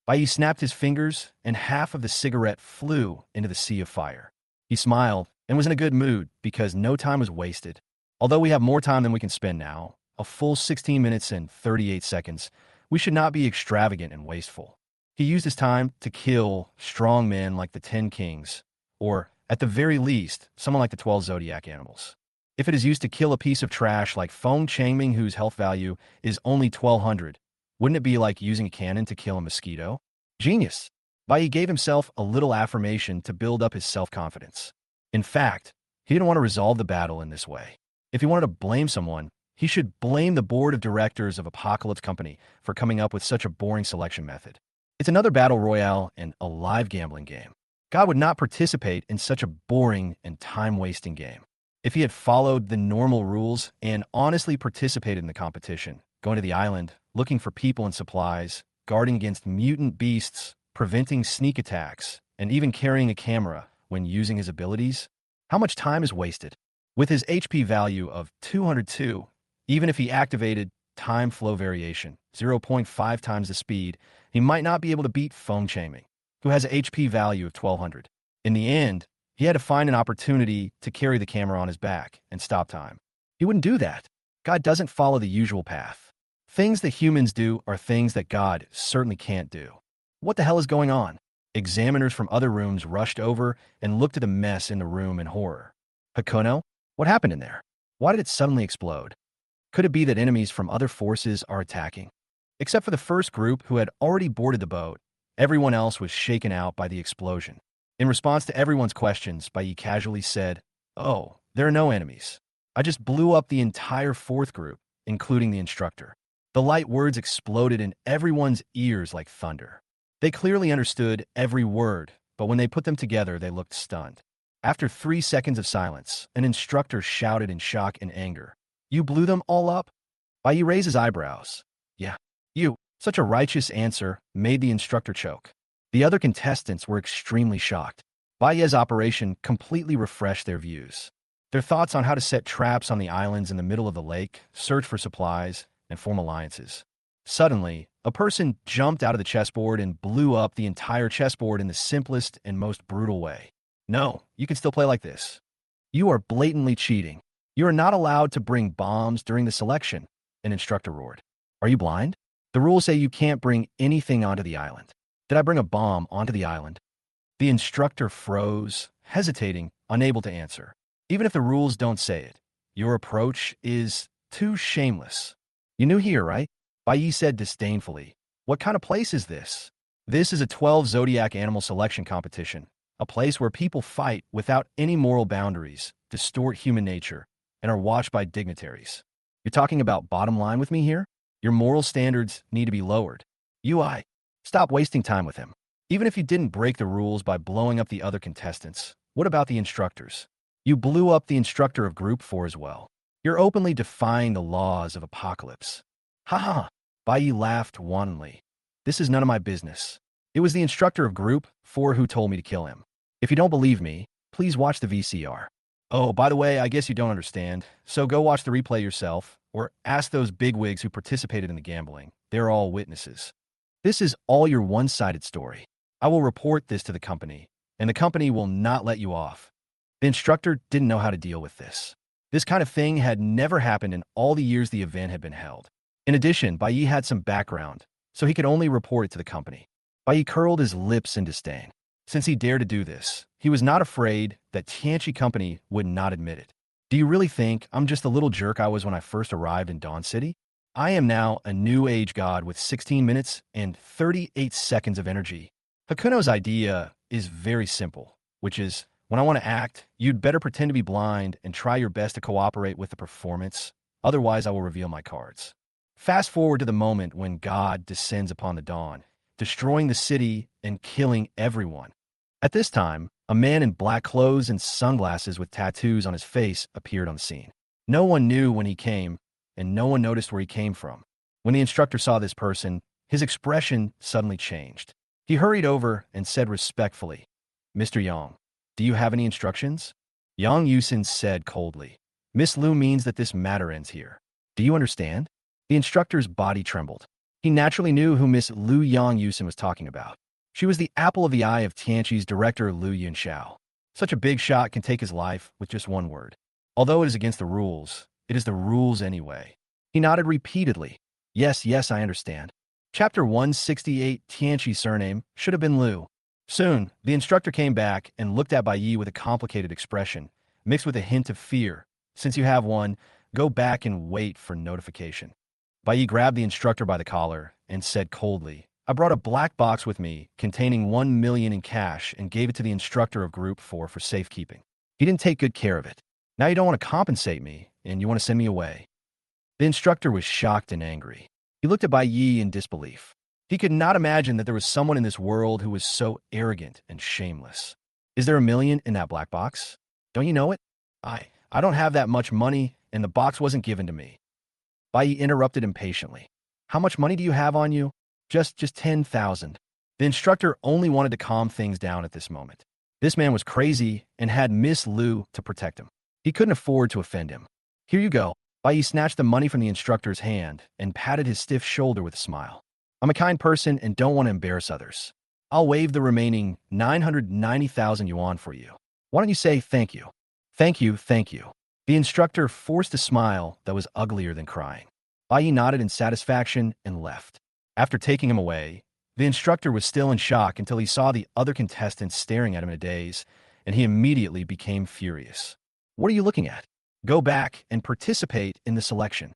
Bai Yi snapped his fingers, and half of the cigarette flew into the sea of fire. He smiled and was in a good mood because no time was wasted. Although we have more time than we can spend now, a full 16 minutes and 38 seconds, we should not be extravagant and wasteful. He used his time to kill strong men like the 10 kings, or, at the very least, someone like the 12 zodiac animals. If it is used to kill a piece of trash like Feng Changming, whose health value is only 1200, wouldn't it be like using a cannon to kill a mosquito? Genius. Bai gave himself a little affirmation to build up his self-confidence. In fact, he didn't want to resolve the battle in this way. If he wanted to blame someone, he should blame the board of directors of Apocalypse Company for coming up with such a boring selection method. It's another battle royale and a live gambling game. God would not participate in such a boring and time-wasting game. If he had followed the normal rules and honestly participated in the competition, going to the island, looking for people and supplies, guarding against mutant beasts, preventing sneak attacks, and even carrying a camera when using his abilities, how much time is wasted? With his HP value of 202, even if he activated time flow variation, 0.5 times the speed, he might not be able to beat Feng Chaming, who has an HP value of 1200. In the end, he had to find an opportunity to carry the camera on his back and stop time. He wouldn't do that. God doesn't follow the usual path. Things that humans do are things that God certainly can't do. What the hell is going on? Examiners from other rooms rushed over and looked at the mess in the room in horror. Hakuno, what happened in there? Why did it suddenly explode? Could it be that enemies from other forces are attacking? Except for the first group who had already boarded the boat, everyone else was shaken out by the explosion. In response to everyone's questions, Bai casually said, "Oh, there are no enemies. I just blew up the entire fourth group, including the instructor." The light words exploded in everyone's ears like thunder. They clearly understood every word, but when they put them together, they looked stunned. After 3 seconds of silence, an instructor shouted in shock and anger, "You blew them all up?" Bai raised his eyebrows. "Yeah, you." Such a righteous answer made the instructor choke. The other contestants were extremely shocked. Bai's operation completely refreshed their views. Their thoughts on how to set traps on the islands in the middle of the lake, search for supplies, and form alliances. Suddenly, a person jumped out of the chessboard and blew up the entire chessboard in the simplest and most brutal way. "No, you can still play like this. You are blatantly cheating. You are not allowed to bring bombs during the selection," an instructor roared. "Are you blind? The rules say you can't bring anything onto the island. Did I bring a bomb onto the island?" The instructor froze, hesitating, unable to answer. "Even if the rules don't say it, your approach is too shameless. You knew here, right?" Bai said disdainfully. "What kind of place is this?" "This is a 12 zodiac animal selection competition, a place where people fight without any moral boundaries, distort human nature, and are watched by dignitaries. You're talking about bottom line with me here? Your moral standards need to be lowered. UI, stop wasting time with him. Even if you didn't break the rules by blowing up the other contestants, what about the instructors? You blew up the instructor of Group 4 as well. You're openly defying the laws of Apocalypse." "Ha ha!" Bai laughed wantonly. "This is none of my business. It was the instructor of Group 4 who told me to kill him. If you don't believe me, please watch the VCR. Oh, by the way, I guess you don't understand, so go watch the replay yourself, or ask those bigwigs who participated in the gambling. They're all witnesses. This is all your one-sided story. I will report this to the company, and the company will not let you off." The instructor didn't know how to deal with this. This kind of thing had never happened in all the years the event had been held. In addition, Bai had some background, so he could only report it to the company. Bai curled his lips in disdain. Since he dared to do this, he was not afraid that Tianchi Company would not admit it. "Do you really think I'm just the little jerk I was when I first arrived in Dawn City? I am now a new age god with 16 minutes and 38 seconds of energy." Hakuno's idea is very simple, which is, when I want to act, you'd better pretend to be blind and try your best to cooperate with the performance. Otherwise, I will reveal my cards. Fast forward to the moment when God descends upon the dawn, destroying the city and killing everyone. At this time, a man in black clothes and sunglasses with tattoos on his face appeared on the scene. No one knew when he came, and no one noticed where he came from. When the instructor saw this person, his expression suddenly changed. He hurried over and said respectfully, "Mr. Yang, do you have any instructions?" Yang Yusin said coldly, "Miss Lu means that this matter ends here. Do you understand?" The instructor's body trembled. He naturally knew who Miss Lu Yang Yusin was talking about. She was the apple of the eye of Tianchi's director Liu Yunxiao. Such a big shot can take his life with just one word. Although it is against the rules, it is the rules anyway. He nodded repeatedly. Yes, yes, I understand. Chapter 168, Tianchi's surname should have been Liu. Soon, the instructor came back and looked at Bai with a complicated expression, mixed with a hint of fear. Since you have one, go back and wait for notification. Bai grabbed the instructor by the collar and said coldly, I brought a black box with me containing 1 million in cash and gave it to the instructor of Group 4 for safekeeping. He didn't take good care of it. Now you don't want to compensate me, and you want to send me away." The instructor was shocked and angry. He looked at Bai Yi in disbelief. He could not imagine that there was someone in this world who was so arrogant and shameless. "Is there 1 million in that black box? Don't you know it? I don't have that much money, and the box wasn't given to me." Bai Yi interrupted impatiently. "How much money do you have on you?" Just 10,000. The instructor only wanted to calm things down at this moment. This man was crazy and had Miss Liu to protect him. He couldn't afford to offend him. "Here you go." Bai Yi snatched the money from the instructor's hand and patted his stiff shoulder with a smile. "I'm a kind person and don't want to embarrass others. I'll waive the remaining 990,000 yuan for you. Why don't you say thank you?" "Thank you, thank you." The instructor forced a smile that was uglier than crying. Bai Yi nodded in satisfaction and left. After taking him away, the instructor was still in shock until he saw the other contestants staring at him in a daze, and he immediately became furious. "What are you looking at? Go back and participate in the selection."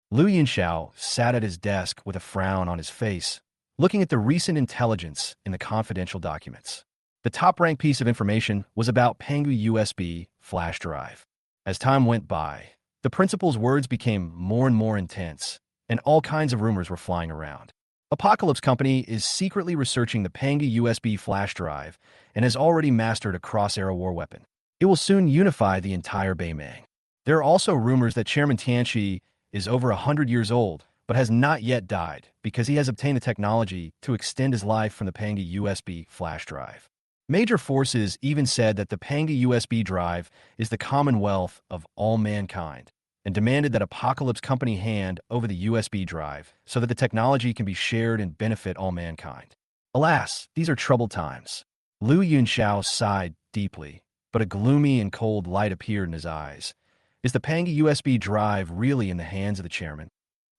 Lu Yinxiao sat at his desk with a frown on his face, looking at the recent intelligence in the confidential documents. The top-ranked piece of information was about Pangu USB flash drive. As time went by, the principal's words became more and more intense, and all kinds of rumors were flying around. Apocalypse Company is secretly researching the Pangu USB flash drive and has already mastered a cross-arrow war weapon. It will soon unify the entire Beimang. There are also rumors that Chairman Tianqi is over 100 years old, but has not yet died because he has obtained the technology to extend his life from the Pangu USB flash drive. Major forces even said that the Pangu USB drive is the commonwealth of all mankind, and demanded that Apocalypse Company hand over the USB drive so that the technology can be shared and benefit all mankind. Alas, these are troubled times. Lu Yunxiao sighed deeply, but a gloomy and cold light appeared in his eyes. Is the Pangu USB drive really in the hands of the chairman?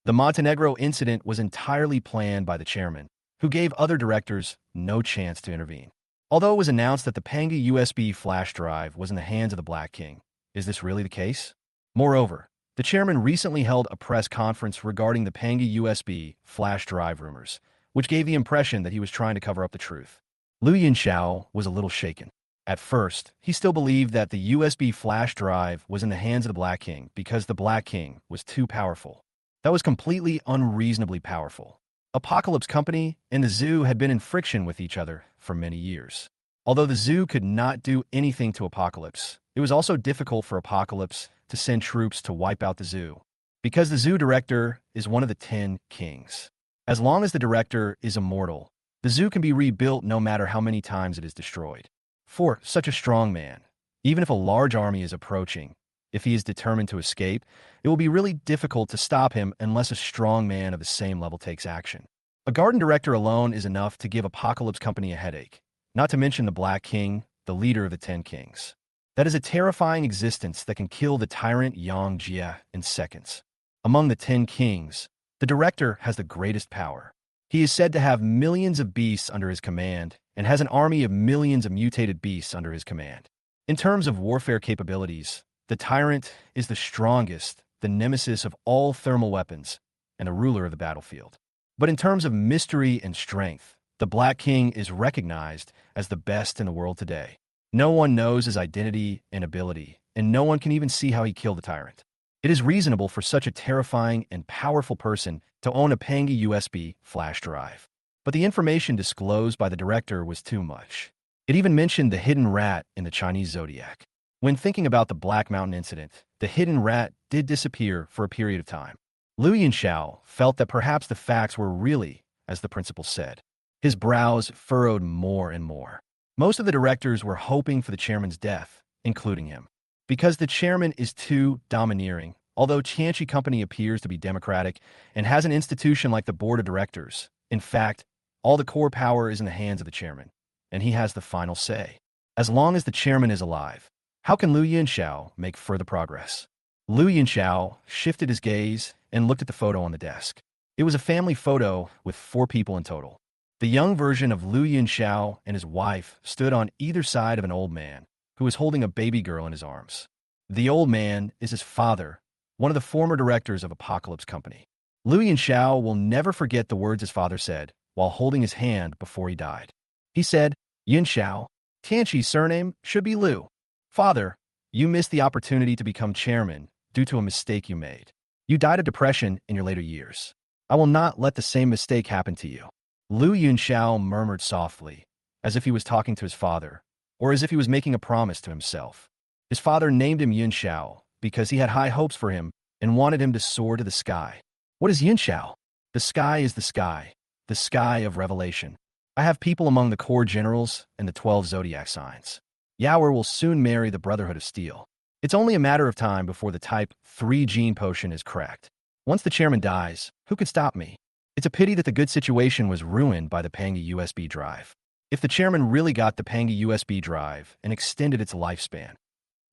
The Montenegro incident was entirely planned by the chairman, who gave other directors no chance to intervene. Although it was announced that the Pangu USB flash drive was in the hands of the Black King, is this really the case? Moreover, the chairman recently held a press conference regarding the Pangu USB flash drive rumors, which gave the impression that he was trying to cover up the truth. Lu Yinxiao was a little shaken. At first, he still believed that the USB flash drive was in the hands of the Black King because the Black King was too powerful. That was completely unreasonably powerful. Apocalypse Company and the Zoo had been in friction with each other for many years. Although the Zoo could not do anything to Apocalypse, it was also difficult for Apocalypse to send troops to wipe out the Zoo, because the Zoo director is one of the 10 kings. As long as the director is immortal, the Zoo can be rebuilt no matter how many times it is destroyed. For such a strong man, even if a large army is approaching, if he is determined to escape, it will be really difficult to stop him unless a strong man of the same level takes action. A garden director alone is enough to give Apocalypse Company a headache, not to mention the Black King, the leader of the 10 kings. That is a terrifying existence that can kill the tyrant Yang Jie in seconds. Among the 10 kings, the director has the greatest power. He is said to have millions of beasts under his command and has an army of millions of mutated beasts under his command. In terms of warfare capabilities, the tyrant is the strongest, the nemesis of all thermal weapons, and a ruler of the battlefield. But in terms of mystery and strength, the Black King is recognized as the best in the world today. No one knows his identity and ability, and no one can even see how he killed the tyrant. It is reasonable for such a terrifying and powerful person to own a Pangu USB flash drive. But the information disclosed by the director was too much. It even mentioned the hidden rat in the Chinese zodiac. When thinking about the Black Mountain incident, the hidden rat did disappear for a period of time. Lu Yinxiao felt that perhaps the facts were really as the principal said. His brows furrowed more and more. Most of the directors were hoping for the chairman's death, including him. Because the chairman is too domineering, although Tianqi Company appears to be democratic and has an institution like the board of directors. In fact, all the core power is in the hands of the chairman, and he has the final say. As long as the chairman is alive, how can Lu Yinxiao make further progress? Lu Yinxiao shifted his gaze and looked at the photo on the desk. It was a family photo with 4 people in total. The young version of Lu Yinxiao and his wife stood on either side of an old man who was holding a baby girl in his arms. The old man is his father, one of the former directors of Apocalypse Company. Lu Yinxiao will never forget the words his father said while holding his hand before he died. He said, Yin Xiao, Tianqi's surname should be Liu. Father, you missed the opportunity to become chairman due to a mistake you made. You died of depression in your later years. I will not let the same mistake happen to you. Lu Yunxiao murmured softly, as if he was talking to his father, or as if he was making a promise to himself. His father named him Yunxiao because he had high hopes for him and wanted him to soar to the sky. What is Yunxiao? The sky is the sky of revelation. I have people among the core generals and the 12 zodiac signs. Yaoer will soon marry the Brotherhood of Steel. It's only a matter of time before the Type 3 gene potion is cracked. Once the chairman dies, who could stop me? It's a pity that the good situation was ruined by the Pangi USB drive. If the chairman really got the Pangi USB drive and extended its lifespan.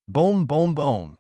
Boom, boom, boom.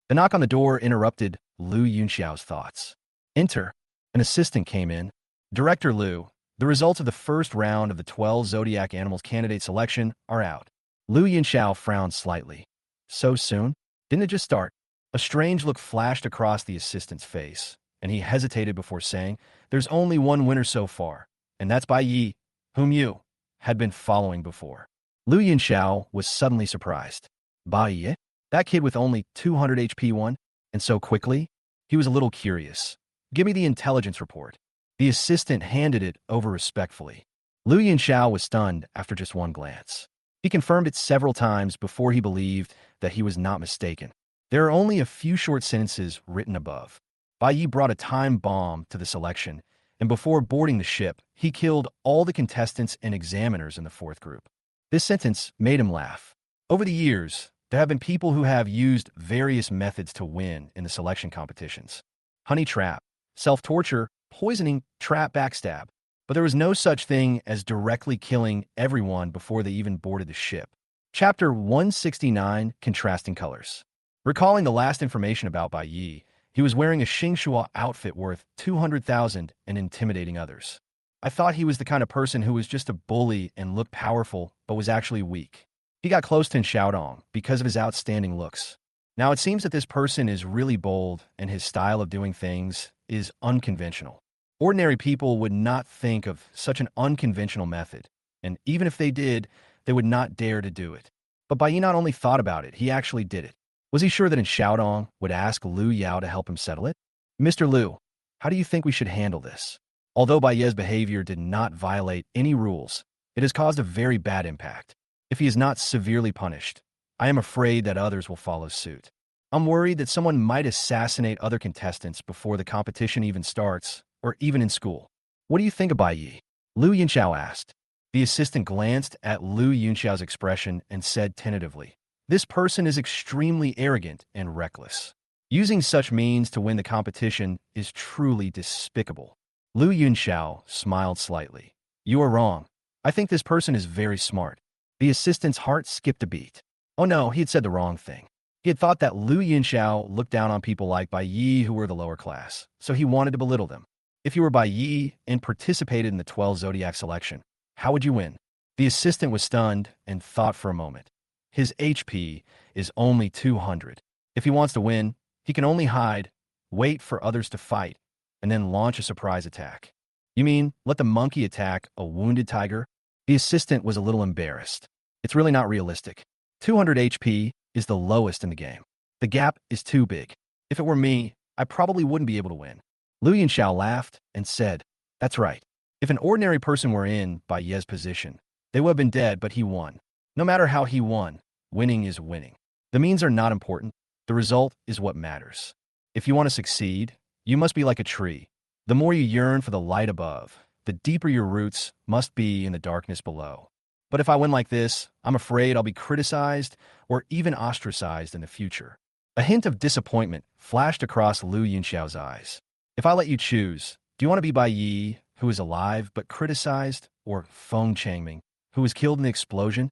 The knock on the door interrupted Lu Yunxiao's thoughts. Enter. An assistant came in. Director Lu, the results of the first round of the 12 zodiac animals candidate selection are out. Lu Yunxiao frowned slightly. So soon? Didn't it just start? A strange look flashed across the assistant's face, and he hesitated before saying, There's only one winner so far, and that's Bai Yi, whom you had been following before. Lu Yunxiao was suddenly surprised. Bai Yi? That kid with only 200 HP won? And so quickly? He was a little curious. Give me the intelligence report. The assistant handed it over respectfully. Lu Yunxiao was stunned after just one glance. He confirmed it several times before he believed that he was not mistaken. There are only a few short sentences written above. Bai Yi brought a time bomb to the selection, and before boarding the ship, he killed all the contestants and examiners in the fourth group. This sentence made him laugh. Over the years, there have been people who have used various methods to win in the selection competitions. Honey trap, self-torture, poisoning, trap, backstab. But there was no such thing as directly killing everyone before they even boarded the ship. Chapter 169, Contrasting Colors. Recalling the last information about Bai Yi, he was wearing a Xingshua outfit worth 200,000 and intimidating others. I thought he was the kind of person who was just a bully and looked powerful, but was actually weak. He got close to Xiaodong because of his outstanding looks. Now it seems that this person is really bold and his style of doing things is unconventional. Ordinary people would not think of such an unconventional method, and even if they did, they would not dare to do it. But Bai Yi not only thought about it, he actually did it. Was he sure that Xiaodong would ask Liu Yao to help him settle it? Mr. Liu, how do you think we should handle this? Although Bai Yi's behavior did not violate any rules, it has caused a very bad impact. If he is not severely punished, I am afraid that others will follow suit. I'm worried that someone might assassinate other contestants before the competition even starts, or even in school. What do you think of Bai Yi? Lu Yunxiao asked. The assistant glanced at Lu Yunxiao's expression and said tentatively, This person is extremely arrogant and reckless. Using such means to win the competition is truly despicable. Lu Yunxiao smiled slightly. You are wrong. I think this person is very smart. The assistant's heart skipped a beat. Oh no, he had said the wrong thing. He had thought that Lu Yunxiao looked down on people like Bai Yi who were the lower class, so he wanted to belittle them. If you were Bai Yi and participated in the 12 zodiac selection, how would you win? The assistant was stunned and thought for a moment. His HP is only 200. If he wants to win, he can only hide, wait for others to fight, and then launch a surprise attack. You mean, let the monkey attack a wounded tiger? The assistant was a little embarrassed. It's really not realistic. 200 HP is the lowest in the game. The gap is too big. If it were me, I probably wouldn't be able to win. Lu Yunxiao laughed and said, That's right. If an ordinary person were in Bai Yi's position, they would have been dead, but he won. No matter how he won, winning is winning. The means are not important. The result is what matters. If you want to succeed, you must be like a tree. The more you yearn for the light above, the deeper your roots must be in the darkness below. But if I win like this, I'm afraid I'll be criticized or even ostracized in the future. A hint of disappointment flashed across Lu Yunxiao's eyes. If I let you choose, do you want to be Bai Yi, who is alive but criticized, or Feng Changming, who was killed in the explosion?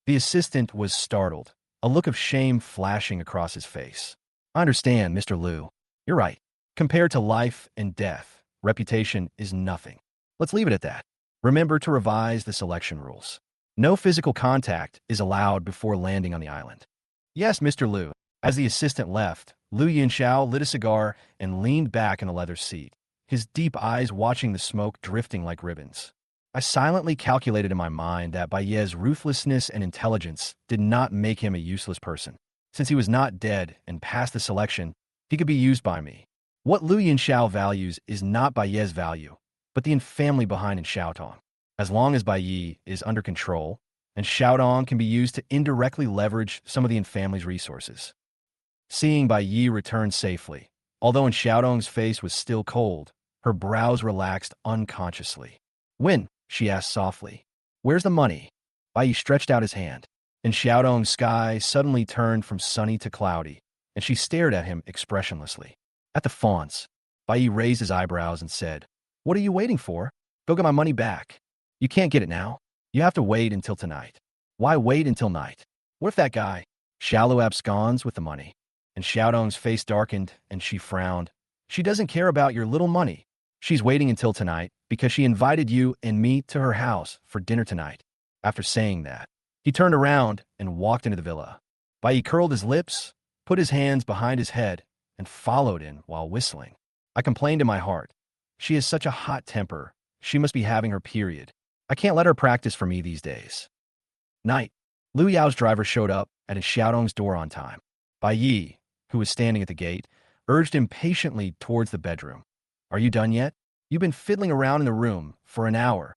The assistant was startled, a look of shame flashing across his face. I understand, Mr. Liu. You're right. Compared to life and death, reputation is nothing. Let's leave it at that. Remember to revise the selection rules. No physical contact is allowed before landing on the island. Yes, Mr. Liu. As the assistant left, Lu Yunxiao lit a cigar and leaned back in a leather seat. his deep eyes watching the smoke drifting like ribbons. I silently calculated in my mind that Baye's ruthlessness and intelligence did not make him a useless person. Since he was not dead and past the selection, he could be used by me. What Lu Yinxiao values is not Baye's value, but the family behind in Xiaotong. As long as Baye is under control, and Xiaodong can be used to indirectly leverage some of the family's resources. Seeing Baye return safely, although in Xiaodong's face was still cold, her brows relaxed unconsciously. When? She asked softly. Where's the money? Baye stretched out his hand, and Xiaodong's sky suddenly turned from sunny to cloudy, and she stared at him expressionlessly. At the fonts, Baye raised his eyebrows and said, "What are you waiting for? Go get my money back. You can't get it now. You have to wait until tonight." "Why wait until night? What if that guy?" "Xiaolu absconds with the money." And Xiaodong's face darkened, and she frowned. "She doesn't care about your little money. She's waiting until tonight because she invited you and me to her house for dinner tonight." After saying that, he turned around and walked into the villa. Baye curled his lips, put his hands behind his head, and followed in while whistling. I complained in my heart. She has such a hot temper. She must be having her period. I can't let her practice for me these days. Night. Lu Yao's driver showed up at his Xiaodong's door on time. Baye, who was standing at the gate, urged impatiently towards the bedroom. "Are you done yet? You've been fiddling around in the room for an hour."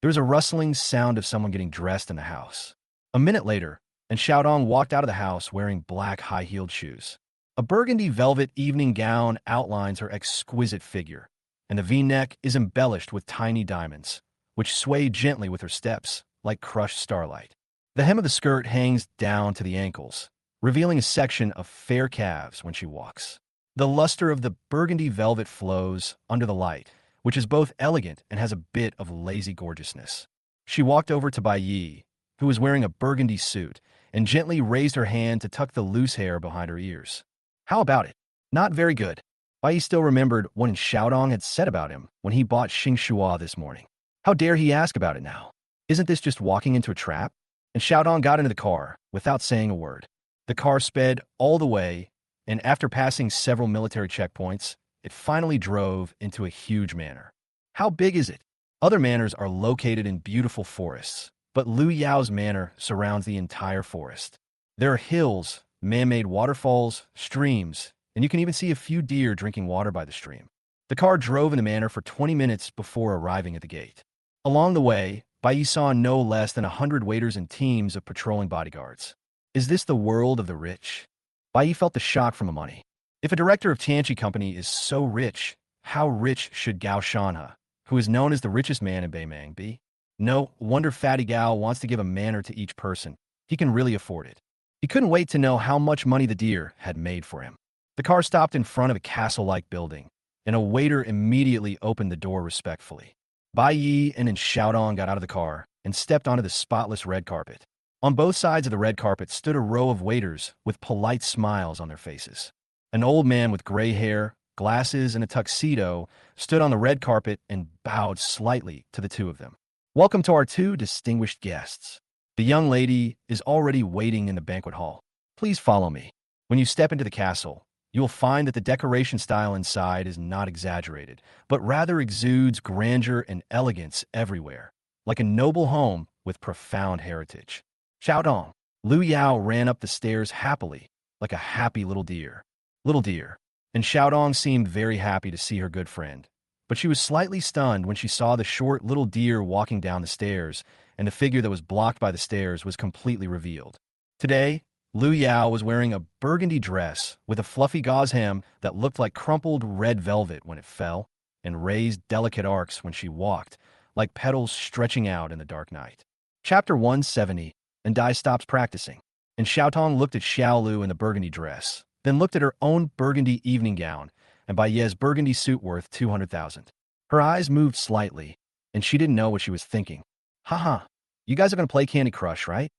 There was a rustling sound of someone getting dressed in the house. A minute later, and Xiaodong walked out of the house wearing black high-heeled shoes. A burgundy velvet evening gown outlines her exquisite figure, and the V-neck is embellished with tiny diamonds, which sway gently with her steps, like crushed starlight. The hem of the skirt hangs down to the ankles, revealing a section of fair calves when she walks. The luster of the burgundy velvet flows under the light, which is both elegant and has a bit of lazy gorgeousness. She walked over to Baye, who was wearing a burgundy suit, and gently raised her hand to tuck the loose hair behind her ears. "How about it?" "Not very good." Baye still remembered what Xiaodong had said about him when he bought Xingshua this morning. How dare he ask about it now? Isn't this just walking into a trap? And Xiaodong got into the car without saying a word. The car sped all the way, and after passing several military checkpoints, it finally drove into a huge manor. How big is it? Other manors are located in beautiful forests, but Lu Yao's manor surrounds the entire forest. There are hills, man-made waterfalls, streams, and you can even see a few deer drinking water by the stream. The car drove in the manor for 20 minutes before arriving at the gate. Along the way, Baye saw no less than 100 waiters and teams of patrolling bodyguards. Is this the world of the rich? Baye felt the shock from the money. If a director of Tianqi Company is so rich, how rich should Gao Shanhe, who is known as the richest man in Beimang, be? No wonder Fatty Gao wants to give a manor to each person. He can really afford it. He couldn't wait to know how much money the deer had made for him. The car stopped in front of a castle-like building, and a waiter immediately opened the door respectfully. Baye and Xiaodong got out of the car and stepped onto the spotless red carpet. On both sides of the red carpet stood a row of waiters with polite smiles on their faces. An old man with gray hair, glasses, and a tuxedo stood on the red carpet and bowed slightly to the two of them. "Welcome to our two distinguished guests. The young lady is already waiting in the banquet hall. Please follow me." When you step into the castle, you will find that the decoration style inside is not exaggerated, but rather exudes grandeur and elegance everywhere, like a noble home with profound heritage. "Xiaodong." Lu Yao ran up the stairs happily, like a happy little deer. Little deer. And Xiaodong seemed very happy to see her good friend. But she was slightly stunned when she saw the short little deer walking down the stairs, and the figure that was blocked by the stairs was completely revealed. Today, Lu Yao was wearing a burgundy dress with a fluffy gauze hem that looked like crumpled red velvet when it fell, and raised delicate arcs when she walked, like petals stretching out in the dark night. Chapter 170, and Dai stops practicing. And Xiaotong looked at Xiaolu in the burgundy dress, then looked at her own burgundy evening gown, and Baye's burgundy suit worth 200,000. Her eyes moved slightly, and she didn't know what she was thinking. Haha, you guys are going to play Candy Crush, right?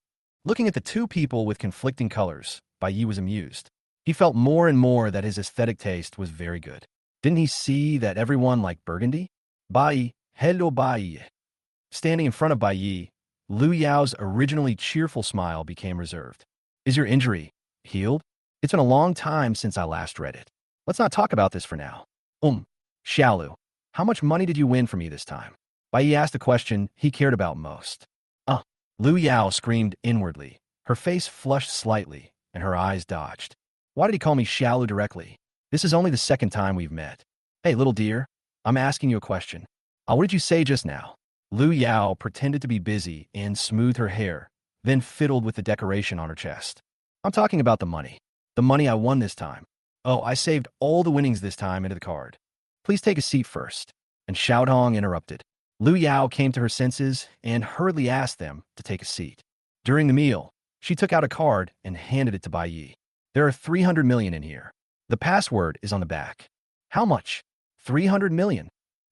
Looking at the two people with conflicting colors, Baye was amused. He felt more and more that his aesthetic taste was very good. Didn't he see that everyone liked burgundy? Baye, hello Baye. Standing in front of Baye, Lu Yao's originally cheerful smile became reserved. Is your injury healed? It's been a long time since I last read it. Let's not talk about this for now. Xiaolu, how much money did you win for me this time? Bai Yi asked the question he cared about most. Uh, Lu Yao screamed inwardly. Her face flushed slightly, and her eyes dodged. Why did he call me Xiaolu directly? This is only the second time we've met. Hey, little dear, I'm asking you a question. What did you say just now? Lu Yao pretended to be busy and smoothed her hair, then fiddled with the decoration on her chest. I'm talking about the money. The money I won this time. Oh, I saved all the winnings this time into the card. Please take a seat first. And Xiaodong interrupted. Lu Yao came to her senses and hurriedly asked them to take a seat. During the meal, she took out a card and handed it to Bai Yi. There are 300 million in here. The password is on the back. How much? 300 million.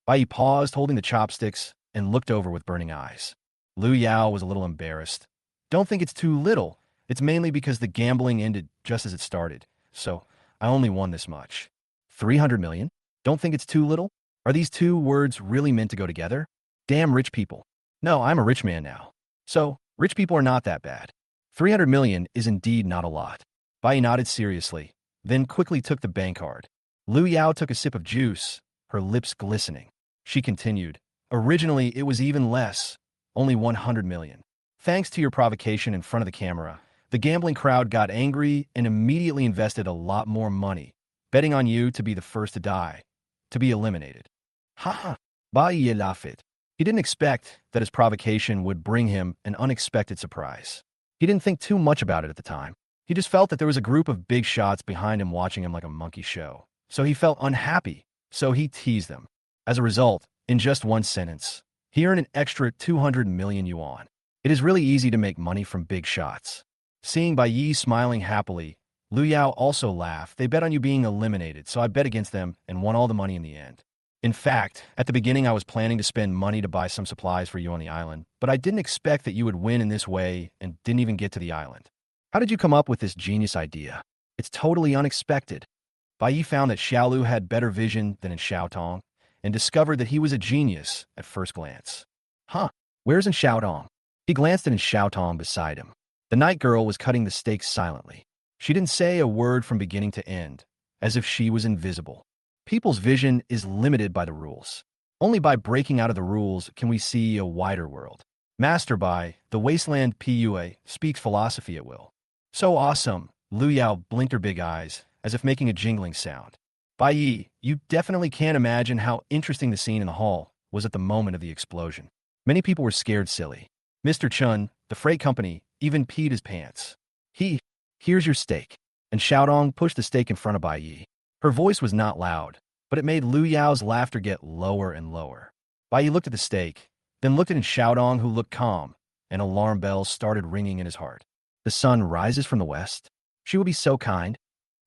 Bai Yi paused, holding the chopsticks, and looked over with burning eyes. Lu Yao was a little embarrassed. Don't think it's too little. It's mainly because the gambling ended just as it started. So, I only won this much. 300 million? Don't think it's too little? Are these two words really meant to go together? Damn rich people. No, I'm a rich man now. So, rich people are not that bad. 300 million is indeed not a lot. Bai Yi nodded seriously, then quickly took the bank card. Lu Yao took a sip of juice, her lips glistening. She continued, originally it was even less, only 100 million. Thanks to your provocation in front of the camera, the gambling crowd got angry and immediately invested a lot more money, betting on you to be the first to die, to be eliminated. Ha ha, Bai Yi laughed. He didn't expect that his provocation would bring him an unexpected surprise. He didn't think too much about it at the time. He just felt that there was a group of big shots behind him watching him like a monkey show. So he felt unhappy, so he teased them. As a result, in just one sentence, he earned an extra 200 million yuan. It is really easy to make money from big shots. Seeing Bai Yi smiling happily, Lu Yao also laughed. They bet on you being eliminated, so I bet against them and won all the money in the end. In fact, at the beginning I was planning to spend money to buy some supplies for you on the island, but I didn't expect that you would win in this way and didn't even get to the island. How did you come up with this genius idea? It's totally unexpected. Bai Yi found that Xiaolu had better vision than in Xiaotong, and discovered that he was a genius at first glance. Huh, where's in Xiaotong? He glanced at Xiaotong beside him. The night girl was cutting the steaks silently. She didn't say a word from beginning to end, as if she was invisible. People's vision is limited by the rules. Only by breaking out of the rules can we see a wider world. Master Bai, the wasteland Pua, speaks philosophy at will. So awesome, Lu Yao blinked her big eyes, as if making a jingling sound. Bai Yi, you definitely can't imagine how interesting the scene in the hall was at the moment of the explosion. Many people were scared silly. Mr. Chun, the freight company, even peed his pants. Here's your steak. And Xiaodong pushed the steak in front of Bai Yi. Her voice was not loud, but it made Lu Yao's laughter get lower and lower. Bai Yi looked at the steak, then looked at Xiaodong, who looked calm, and alarm bells started ringing in his heart. The sun rises from the west. She will be so kind.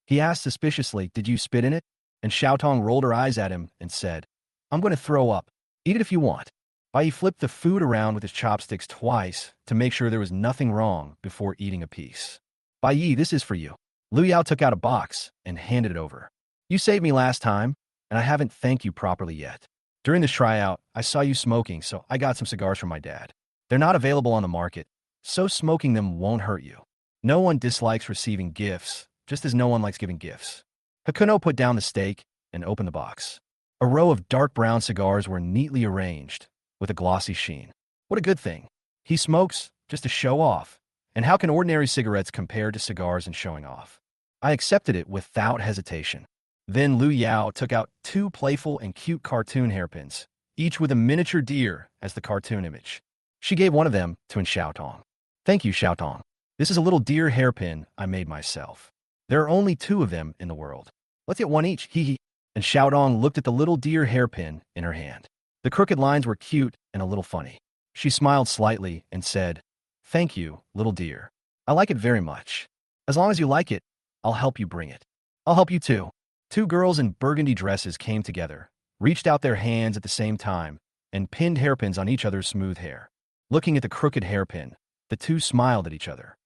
He asked suspiciously, did you spit in it? And Xiaotong rolled her eyes at him and said, I'm going to throw up. Eat it if you want. Bai Yi flipped the food around with his chopsticks twice to make sure there was nothing wrong before eating a piece. Bai Yi, this is for you. Lu Yao took out a box and handed it over. You saved me last time, and I haven't thanked you properly yet. During the tryout, I saw you smoking, so I got some cigars from my dad. They're not available on the market, so smoking them won't hurt you. No one dislikes receiving gifts, just as no one likes giving gifts. Hakuno put down the steak and opened the box. A row of dark brown cigars were neatly arranged, with a glossy sheen. What a good thing. He smokes just to show off. And how can ordinary cigarettes compare to cigars and showing off? I accepted it without hesitation. Then Lu Yao took out 2 playful and cute cartoon hairpins, each with a miniature deer as the cartoon image. She gave one of them to Xiaotong. Thank you, Xiaotong. This is a little deer hairpin I made myself. There are only 2 of them in the world. Let's get one each, hee hee. And Xiaodong looked at the little deer hairpin in her hand. The crooked lines were cute and a little funny. She smiled slightly and said, Thank you, little deer. I like it very much. As long as you like it, I'll help you bring it. I'll help you too. 2 girls in burgundy dresses came together, reached out their hands at the same time, and pinned hairpins on each other's smooth hair. Looking at the crooked hairpin, the 2 smiled at each other.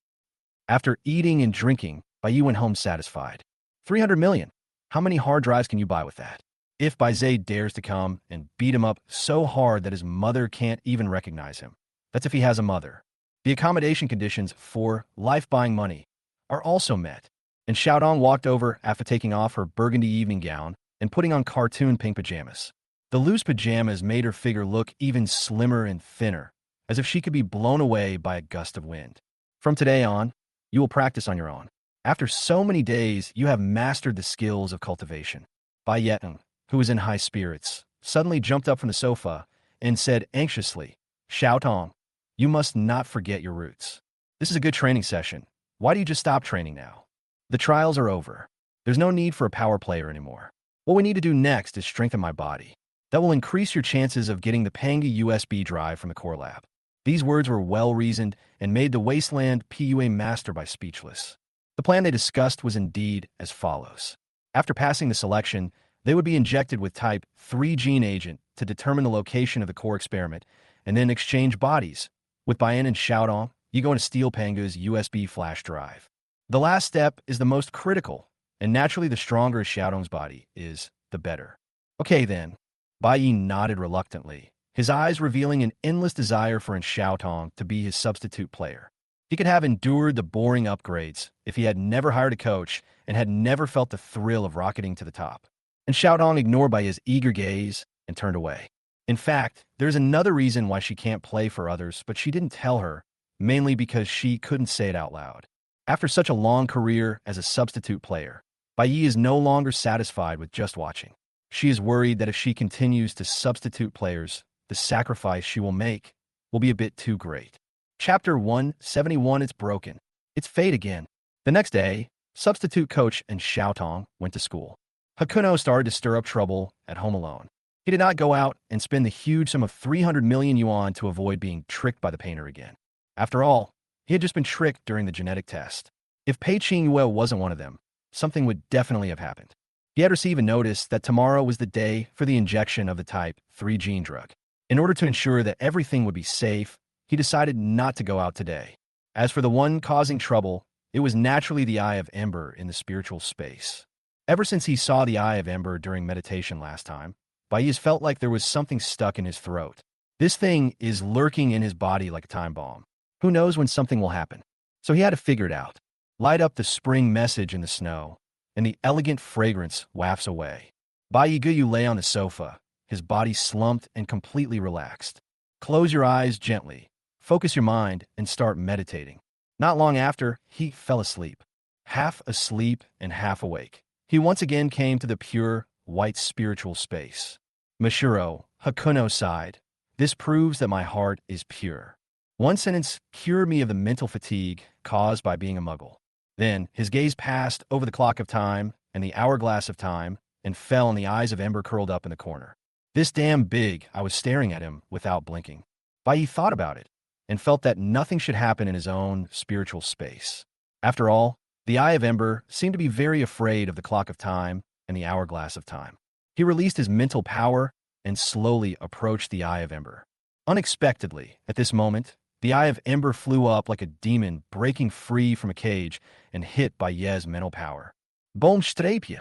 After eating and drinking, Bai Yi went home satisfied. 300 million. How many hard drives can you buy with that? If Bai Zai dares to come and beat him up so hard that his mother can't even recognize him. That's if he has a mother. The accommodation conditions for life buying money are also met, and Xiaodong walked over after taking off her burgundy evening gown and putting on cartoon pink pajamas. The loose pajamas made her figure look even slimmer and thinner, as if she could be blown away by a gust of wind. From today on, you will practice on your own. After so many days, you have mastered the skills of cultivation. Bai Yeteng, who was in high spirits, suddenly jumped up from the sofa and said anxiously, "Xiao Tong, you must not forget your roots. This is a good training session. Why do you just stop training now? The trials are over. There's no need for a power player anymore. What we need to do next is strengthen my body. That will increase your chances of getting the Panga USB drive from the core lab." These words were well-reasoned and made the Wasteland PUA master by speechless. The plan they discussed was indeed as follows. After passing the selection, they would be injected with type 3 gene agent to determine the location of the core experiment, and then exchange bodies. With Bayan and Xiaodong, you go into Steel Panga's USB flash drive. The last step is the most critical, and naturally the stronger Xiaodong's body is, the better. Okay then. Bai Yi nodded reluctantly, his eyes revealing an endless desire for Xiaotong to be his substitute player. He could have endured the boring upgrades if he had never hired a coach and had never felt the thrill of rocketing to the top. And Xiaodong ignored by his eager gaze and turned away. In fact, there's another reason why she can't play for others, but she didn't tell her, mainly because she couldn't say it out loud. After such a long career as a substitute player, Bai Yi is no longer satisfied with just watching. She is worried that if she continues to substitute players, the sacrifice she will make will be a bit too great. Chapter 171. It's broken. It's fate again. The next day, substitute coach and Xiaotong went to school. Hakuno started to stir up trouble at home alone. He did not go out and spend the huge sum of 300 million yuan to avoid being tricked by the painter again. After all, he had just been tricked during the genetic test. If Pei Qingyue wasn't one of them, something would definitely have happened. He had received a notice that tomorrow was the day for the injection of the type 3 gene drug. In order to ensure that everything would be safe, he decided not to go out today. As for the one causing trouble, it was naturally the Eye of Ember in the spiritual space. Ever since he saw the Eye of Ember during meditation last time, Bai has felt like there was something stuck in his throat. This thing is lurking in his body like a time bomb. Who knows when something will happen? So he had to figure it out. Light up the spring message in the snow, and the elegant fragrance wafts away. Bai Guyu lay on the sofa, his body slumped and completely relaxed. Close your eyes gently, focus your mind, and start meditating. Not long after, he fell asleep. Half asleep and half awake, he once again came to the pure, white spiritual space. Mashiro, Hakuno sighed. This proves that my heart is pure. One sentence cured me of the mental fatigue caused by being a muggle. Then his gaze passed over the clock of time and the hourglass of time and fell on the eyes of Ember curled up in the corner. This damn big, I was staring at him without blinking. Bai thought about it and felt that nothing should happen in his own spiritual space. After all, the Eye of Ember seemed to be very afraid of the clock of time and the hourglass of time. He released his mental power and slowly approached the Eye of Ember. Unexpectedly, at this moment, the Eye of Ember flew up like a demon breaking free from a cage and hit Bai Ye's mental power. Boom strapia!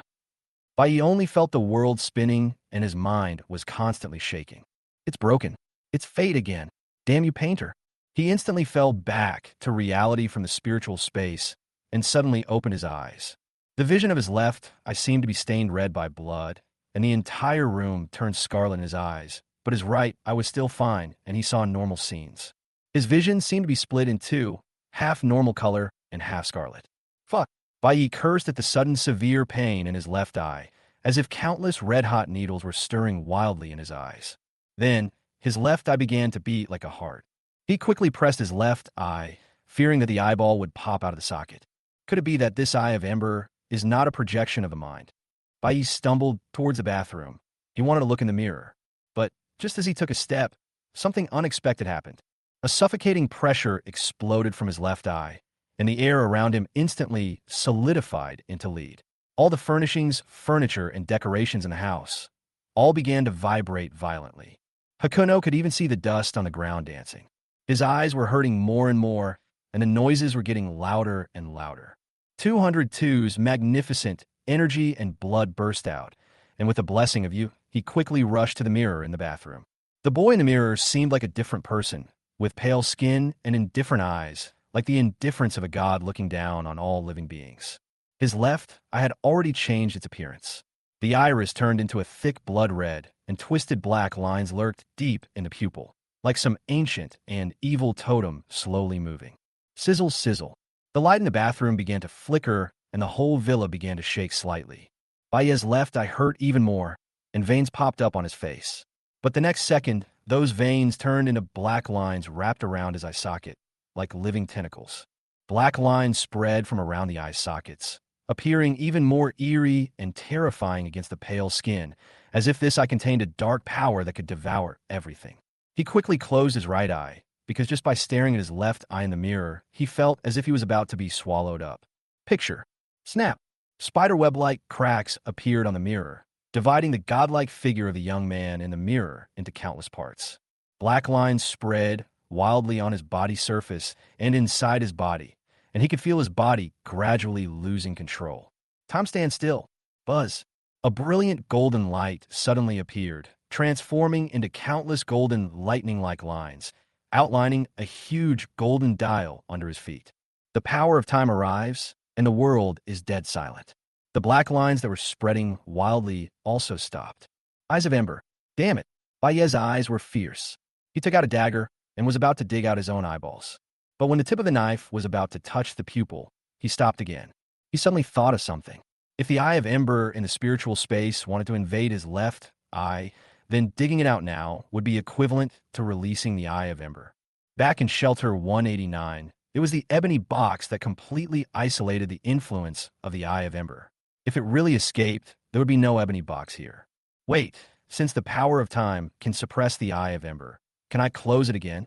Bai Ye only felt the world spinning and his mind was constantly shaking. It's broken. It's fate again. Damn you, painter. He instantly fell back to reality from the spiritual space and suddenly opened his eyes. The vision of his left eye seemed to be stained red by blood, and the entire room turned scarlet in his eyes, but his right eye was still fine and he saw normal scenes. His vision seemed to be split in two, half normal color and half scarlet. Fuck. Bai Yi cursed at the sudden severe pain in his left eye, as if countless red-hot needles were stirring wildly in his eyes. Then, his left eye began to beat like a heart. He quickly pressed his left eye, fearing that the eyeball would pop out of the socket. Could it be that this Eye of Ember is not a projection of the mind? Bai Yi stumbled towards the bathroom. He wanted to look in the mirror. But just as he took a step, something unexpected happened. A suffocating pressure exploded from his left eye, and the air around him instantly solidified into lead. All the furnishings, furniture, and decorations in the house all began to vibrate violently. Hakuno could even see the dust on the ground dancing. His eyes were hurting more and more, and the noises were getting louder and louder. 202's magnificent energy and blood burst out, and with the blessing of you, he quickly rushed to the mirror in the bathroom. The boy in the mirror seemed like a different person, with pale skin and indifferent eyes, like the indifference of a god looking down on all living beings. His left eye had already changed its appearance. The iris turned into a thick blood red, and twisted black lines lurked deep in the pupil, like some ancient and evil totem slowly moving. Sizzle, sizzle. The light in the bathroom began to flicker, and the whole villa began to shake slightly. Baez left eye hurt even more, and veins popped up on his face. But the next second, those veins turned into black lines wrapped around his eye socket, like living tentacles. Black lines spread from around the eye sockets, appearing even more eerie and terrifying against the pale skin, as if this eye contained a dark power that could devour everything. He quickly closed his right eye, because just by staring at his left eye in the mirror, he felt as if he was about to be swallowed up. Picture. Snap. Spiderweb-like cracks appeared on the mirror, dividing the godlike figure of the young man in the mirror into countless parts. Black lines spread wildly on his body surface and inside his body, and he could feel his body gradually losing control. Time stands still. Buzz. A brilliant golden light suddenly appeared, transforming into countless golden lightning-like lines, outlining a huge golden dial under his feet. The power of time arrives, and the world is dead silent. The black lines that were spreading wildly also stopped. Eyes of Ember. Damn it. Baez's eyes were fierce. He took out a dagger and was about to dig out his own eyeballs. But when the tip of the knife was about to touch the pupil, he stopped again. He suddenly thought of something. If the Eye of Ember in the spiritual space wanted to invade his left eye, then digging it out now would be equivalent to releasing the Eye of Ember. Back in Shelter 189, it was the ebony box that completely isolated the influence of the Eye of Ember. If it really escaped, there would be no ebony box here. Wait, since the power of time can suppress the Eye of Ember, can I close it again?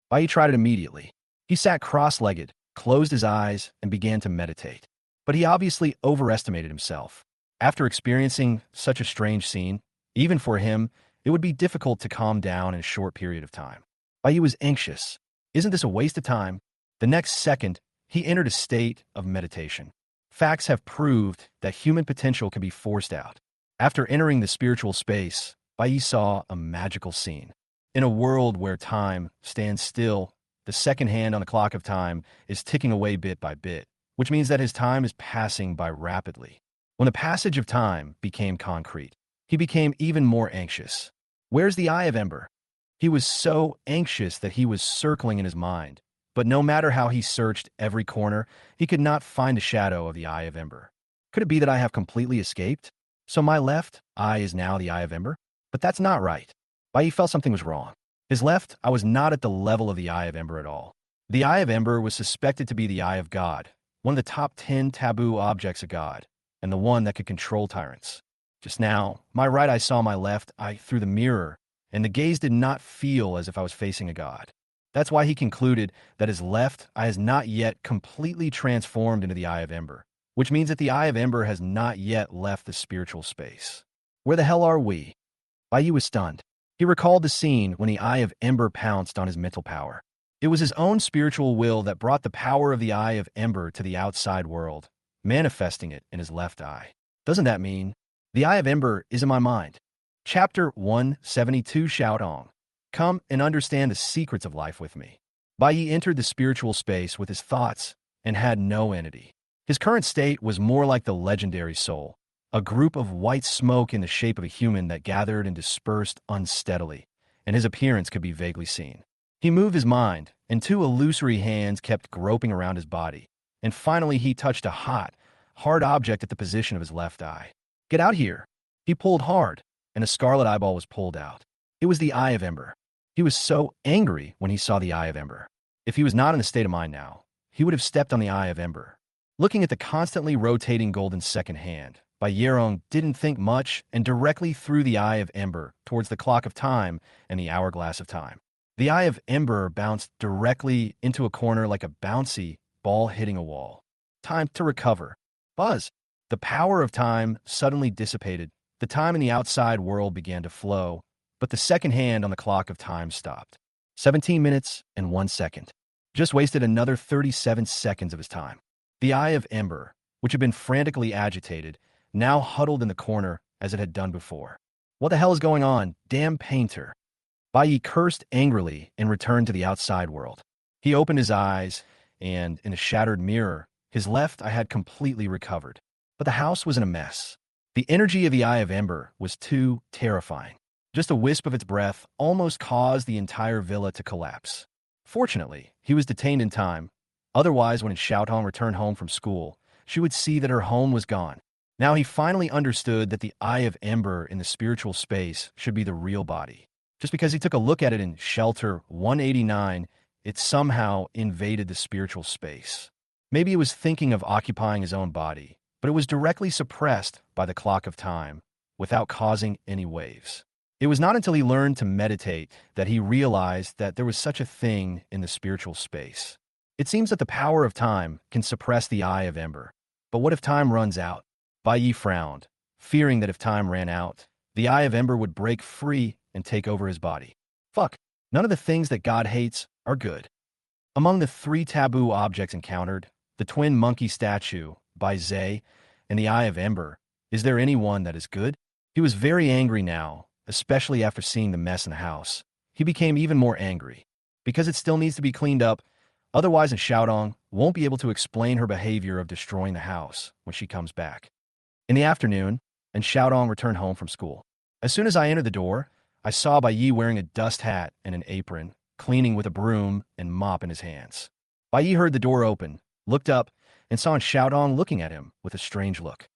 Bai tried it immediately. He sat cross-legged, closed his eyes, and began to meditate. But he obviously overestimated himself. After experiencing such a strange scene, even for him, it would be difficult to calm down in a short period of time. Bai was anxious. Isn't this a waste of time? The next second, he entered a state of meditation. Facts have proved that human potential can be forced out. After entering the spiritual space, Bai saw a magical scene. In a world where time stands still, the second hand on the clock of time is ticking away bit by bit, which means that his time is passing by rapidly. When the passage of time became concrete, he became even more anxious. Where's the Eye of Ember? He was so anxious that he was circling in his mind, but no matter how he searched every corner, he could not find a shadow of the Eye of Ember. Could it be that I have completely escaped? So my left eye is now the Eye of Ember? But that's not right. Bai felt something was wrong. His left eye was not at the level of the Eye of Ember at all. The Eye of Ember was suspected to be the Eye of God, one of the top 10 taboo objects of God, and the one that could control tyrants. Just now, my right eye saw my left eye through the mirror, and the gaze did not feel as if I was facing a god. That's why he concluded that his left eye has not yet completely transformed into the Eye of Ember, which means that the Eye of Ember has not yet left the spiritual space. Where the hell are we? Bai was stunned. He recalled the scene when the Eye of Ember pounced on his mental power. It was his own spiritual will that brought the power of the Eye of Ember to the outside world, manifesting it in his left eye. Doesn't that mean the Eye of Ember is in my mind? Chapter 172 Shout Ong. Come and understand the secrets of life with me. Bai entered the spiritual space with his thoughts and had no entity. His current state was more like the legendary soul, a group of white smoke in the shape of a human that gathered and dispersed unsteadily, and his appearance could be vaguely seen. He moved his mind, and two illusory hands kept groping around his body, and finally he touched a hard object at the position of his left eye. Get out here! He pulled hard, and a scarlet eyeball was pulled out. It was the Eye of Ember. He was so angry when he saw the Eye of Ember. If he was not in a state of mind now, he would have stepped on the Eye of Ember. Looking at the constantly rotating golden second hand, Bai Yerong didn't think much and directly threw the Eye of Ember towards the clock of time and the hourglass of time. The Eye of Ember bounced directly into a corner like a bouncy ball hitting a wall. Time to recover. Buzz. The power of time suddenly dissipated. The time in the outside world began to flow, but the second hand on the clock of time stopped. 17 minutes and 1 second. Just wasted another 37 seconds of his time. The Eye of Ember, which had been frantically agitated, now huddled in the corner as it had done before. What the hell is going on? Damn painter. Bai cursed angrily and returned to the outside world. He opened his eyes, and in a shattered mirror, his left eye had completely recovered. But the house was in a mess. The energy of the Eye of Ember was too terrifying. Just a wisp of its breath almost caused the entire villa to collapse. Fortunately, he was detained in time. Otherwise, when Xiaotong returned home from school, she would see that her home was gone. Now he finally understood that the Eye of Ember in the spiritual space should be the real body. Just because he took a look at it in Shelter 189, it somehow invaded the spiritual space. Maybe it was thinking of occupying his own body, but it was directly suppressed by the clock of time, without causing any waves. It was not until he learned to meditate that he realized that there was such a thing in the spiritual space. It seems that the power of time can suppress the Eye of Ember. But what if time runs out? Bai Yi frowned, fearing that if time ran out, the Eye of Ember would break free and take over his body. Fuck, none of the things that God hates are good. Among the 3 taboo objects encountered, the twin monkey statue, Bai Zhe, and the Eye of Ember, is there any one that is good? He was very angry now, especially after seeing the mess in the house. He became even more angry. Because it still needs to be cleaned up, otherwise Xiaodong won't be able to explain her behavior of destroying the house when she comes back. In the afternoon, Xiaodong returned home from school. As soon as I entered the door, I saw Bai Yi wearing a dust hat and an apron, cleaning with a broom and mop in his hands. Bai Yi heard the door open, looked up, and saw Xiaodong looking at him with a strange look.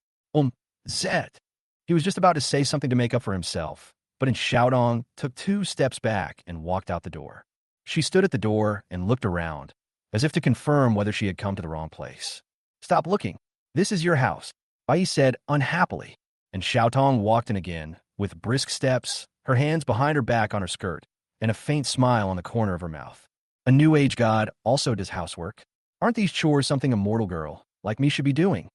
Zet. He was just about to say something to make up for himself, but Xiaodong took 2 steps back and walked out the door. She stood at the door and looked around, as if to confirm whether she had come to the wrong place. Stop looking. This is your house, Bai Yi said unhappily, and Xiaotong walked in again, with brisk steps, her hands behind her back on her skirt, and a faint smile on the corner of her mouth. A New Age god also does housework. Aren't these chores something a mortal girl like me should be doing?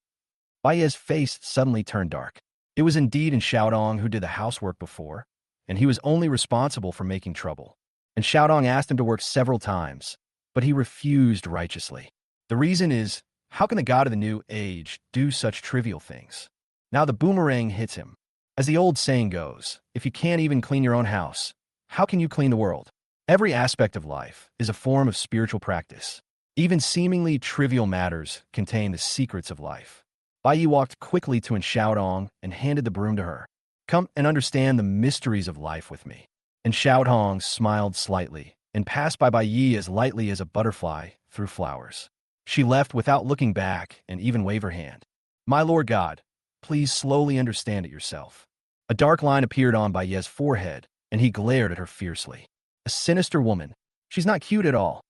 Bai Yi's face suddenly turned dark. It was indeed Xiaodong who did the housework before, and he was only responsible for making trouble. And Xiaodong asked him to work several times, but he refused righteously. The reason is, how can the god of the New Age do such trivial things? Now the boomerang hits him. As the old saying goes, if you can't even clean your own house, how can you clean the world? Every aspect of life is a form of spiritual practice. Even seemingly trivial matters contain the secrets of life. Bai Yi walked quickly to Xiaodong and handed the broom to her. Come and understand the mysteries of life with me. And Xiaodong smiled slightly and passed by Bai Yi as lightly as a butterfly through flowers. She left without looking back and even waved her hand. My Lord God, please slowly understand it yourself. A dark line appeared on Bai Yi's forehead, and he glared at her fiercely. A sinister woman. She's not cute at all.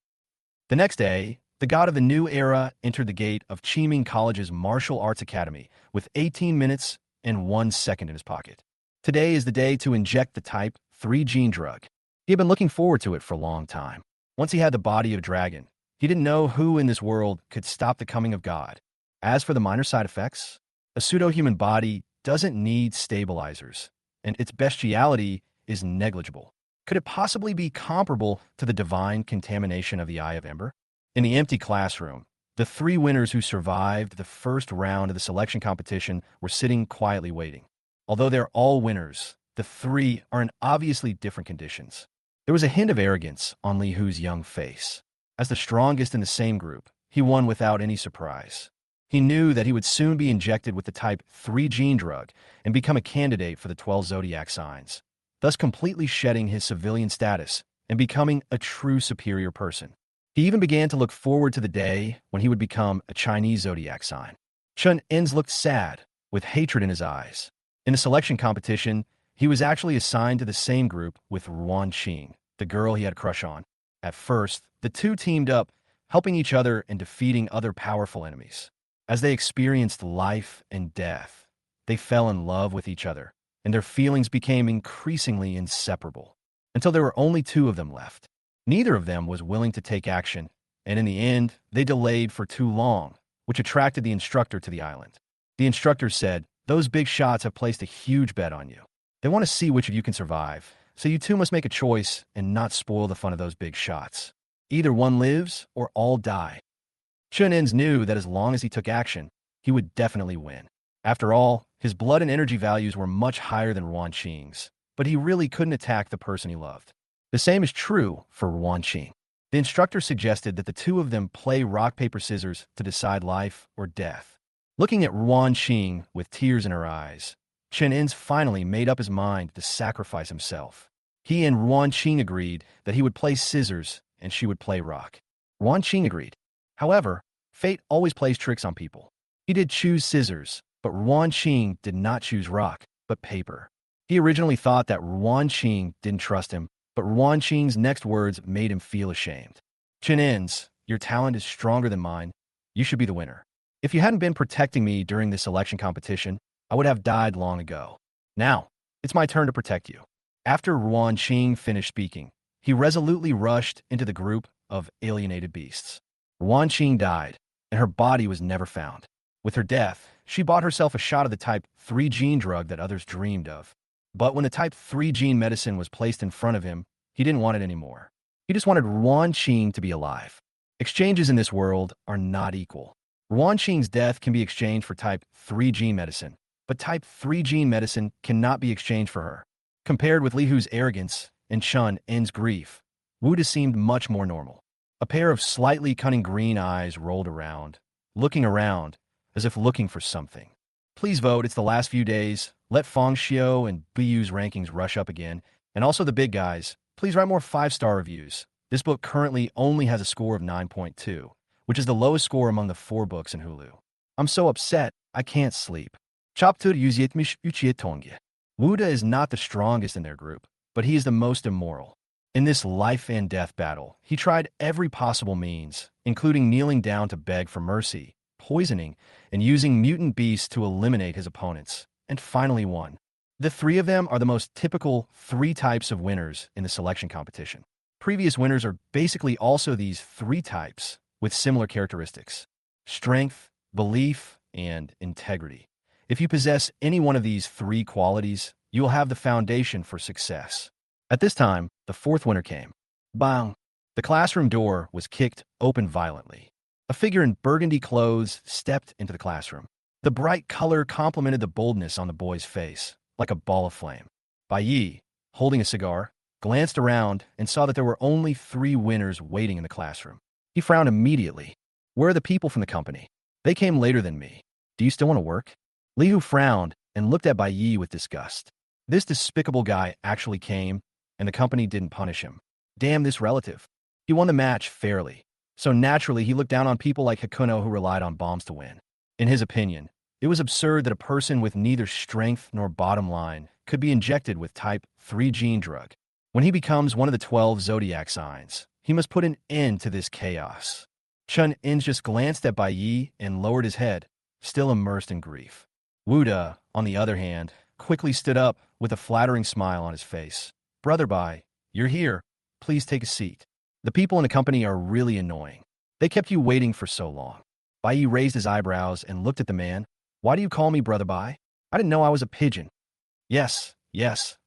The next day, the god of the new era entered the gate of Qiming College's Martial Arts Academy with 18 minutes and 1 second in his pocket. Today is the day to inject the Type 3 gene drug. He had been looking forward to it for a long time. Once he had the body of a dragon, he didn't know who in this world could stop the coming of God. As for the minor side effects, a pseudo-human body doesn't need stabilizers, and its bestiality is negligible. Could it possibly be comparable to the divine contamination of the Eye of Ember? In the empty classroom, the 3 winners who survived the first round of the selection competition were sitting quietly waiting. Although they're all winners, the 3 are in obviously different conditions. There was a hint of arrogance on Li Hu's young face. As the strongest in the same group, he won without any surprise. He knew that he would soon be injected with the Type 3 gene drug and become a candidate for the 12 zodiac signs, thus completely shedding his civilian status and becoming a true superior person. He even began to look forward to the day when he would become a Chinese zodiac sign. Chun En's looked sad, with hatred in his eyes. In the selection competition, he was actually assigned to the same group with Ruan Qing, the girl he had a crush on. At first, the 2 teamed up, helping each other and defeating other powerful enemies. As they experienced life and death, they fell in love with each other, and their feelings became increasingly inseparable, until there were only 2 of them left. Neither of them was willing to take action, and in the end, they delayed for too long, which attracted the instructor to the island. The instructor said, "Those big shots have placed a huge bet on you. They want to see which of you can survive, so you 2 must make a choice and not spoil the fun of those big shots. Either one lives or all die." Chun Ens knew that as long as he took action, he would definitely win. After all, his blood and energy values were much higher than Ruan Qing's, but he really couldn't attack the person he loved. The same is true for Ruan Qing. The instructor suggested that the 2 of them play rock, paper, scissors to decide life or death. Looking at Ruan Qing with tears in her eyes, Chen In's finally made up his mind to sacrifice himself. He and Ruan Qing agreed that he would play scissors and she would play rock. Ruan Qing agreed. However, fate always plays tricks on people. He did choose scissors, but Ruan Qing did not choose rock, but paper. He originally thought that Ruan Qing didn't trust him, but Ruan Qing's next words made him feel ashamed. Chen In's, your talent is stronger than mine. You should be the winner. If you hadn't been protecting me during this election competition, I would have died long ago. Now, it's my turn to protect you. After Ruan Qing finished speaking, he resolutely rushed into the group of alienated beasts. Ruan Qing died, and her body was never found. With her death, she bought herself a shot of the type 3 gene drug that others dreamed of. But when the type 3 gene medicine was placed in front of him, he didn't want it anymore. He just wanted Ruan Qing to be alive. Exchanges in this world are not equal. Ruan Qing's death can be exchanged for type 3 gene medicine, but type 3 gene medicine cannot be exchanged for her. Compared with Li Hu's arrogance and Chen In's grief, Wu De seemed much more normal. A pair of slightly cunning green eyes rolled around, looking around as if looking for something. Please vote, it's the last few days. Let Feng Xiu and Buyu's rankings rush up again. And also the big guys, please write more 5-star reviews. This book currently only has a score of 9.2, which is the lowest score among the 4 books in Hulu. I'm so upset, I can't sleep. Chapter 173. Wu De is not the strongest in their group, but he is the most immoral. In this life and death battle, he tried every possible means, including kneeling down to beg for mercy, poisoning, and using mutant beasts to eliminate his opponents, and finally won. The 3 of them are the most typical 3 types of winners in the selection competition. Previous winners are basically also these 3 types with similar characteristics: strength, belief, and integrity. If you possess any one of these 3 qualities, you will have the foundation for success. At this time, the 4th winner came. Bang! The classroom door was kicked open violently. A figure in burgundy clothes stepped into the classroom. The bright color complemented the boldness on the boy's face, like a ball of flame. Bai Yi, holding a cigar, glanced around and saw that there were only 3 winners waiting in the classroom. He frowned immediately. Where are the people from the company? They came later than me. Do you still want to work? Li Hu frowned and looked at Bai Yi with disgust. This despicable guy actually came, and the company didn't punish him. Damn this relative. He won the match fairly, so naturally he looked down on people like Hakuno who relied on bombs to win. In his opinion, it was absurd that a person with neither strength nor bottom line could be injected with type 3 gene drug. When he becomes one of the 12 zodiac signs, he must put an end to this chaos. Chen In just glanced at Bai Yi and lowered his head, still immersed in grief. Wu De, on the other hand, quickly stood up with a flattering smile on his face. Brother Bai, you're here. Please take a seat. The people in the company are really annoying. They kept you waiting for so long. Bai Yi raised his eyebrows and looked at the man. Why do you call me Brother Bai? I didn't know I was a pigeon. Yes,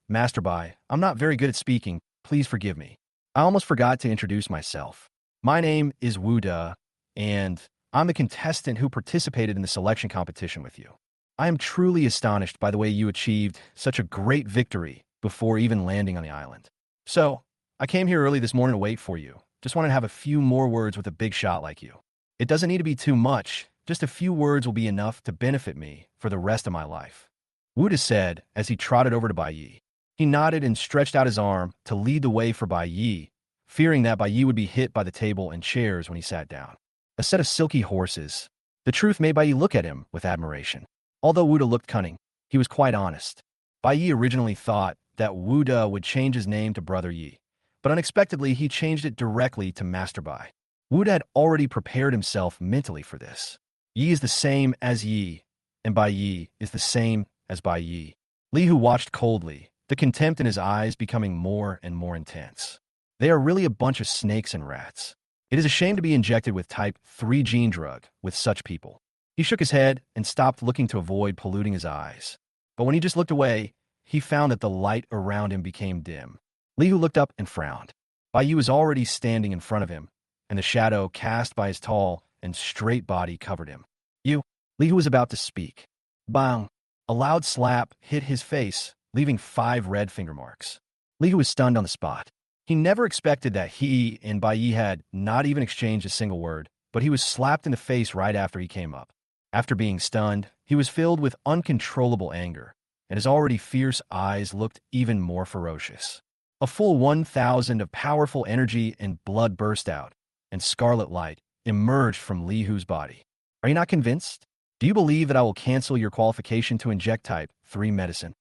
Master Bai. I'm not very good at speaking. Please forgive me. I almost forgot to introduce myself. My name is Wu De, and I'm the contestant who participated in the selection competition with you. I am truly astonished by the way you achieved such a great victory before even landing on the island. So, I came here early this morning to wait for you. Just wanted to have a few more words with a big shot like you. It doesn't need to be too much. Just a few words will be enough to benefit me for the rest of my life. Wu De said as he trotted over to Bai Yi. He nodded and stretched out his arm to lead the way for Bai Yi, fearing that Bai Yi would be hit by the table and chairs when he sat down. A set of silky horses. The truth made Bai Yi look at him with admiration. Although Wu De looked cunning, he was quite honest. Bai Yi originally thought that Wu De would change his name to Brother Yi, but unexpectedly he changed it directly to Master Bai. Wu De had already prepared himself mentally for this. Yi is the same as Yi, and Bai Yi is the same as Bai Yi. Li Hu watched coldly, the contempt in his eyes becoming more and more intense. They are really a bunch of snakes and rats. It is a shame to be injected with type 3 gene drug with such people. He shook his head and stopped looking to avoid polluting his eyes. But when he just looked away, he found that the light around him became dim. Li Hu looked up and frowned. Bai Yi was already standing in front of him, and the shadow cast by his tall and straight body covered him. You. Li Hu was about to speak. Bang! A loud slap hit his face, leaving 5 red finger marks. Li Hu was stunned on the spot. He never expected that he and Bai Yi had not even exchanged a single word, but he was slapped in the face right after he came up. After being stunned, he was filled with uncontrollable anger, and his already fierce eyes looked even more ferocious. A full 1,000 of powerful energy and blood burst out, and scarlet light emerged from Li Hu's body. Are you not convinced? Do you believe that I will cancel your qualification to inject type 3 medicine?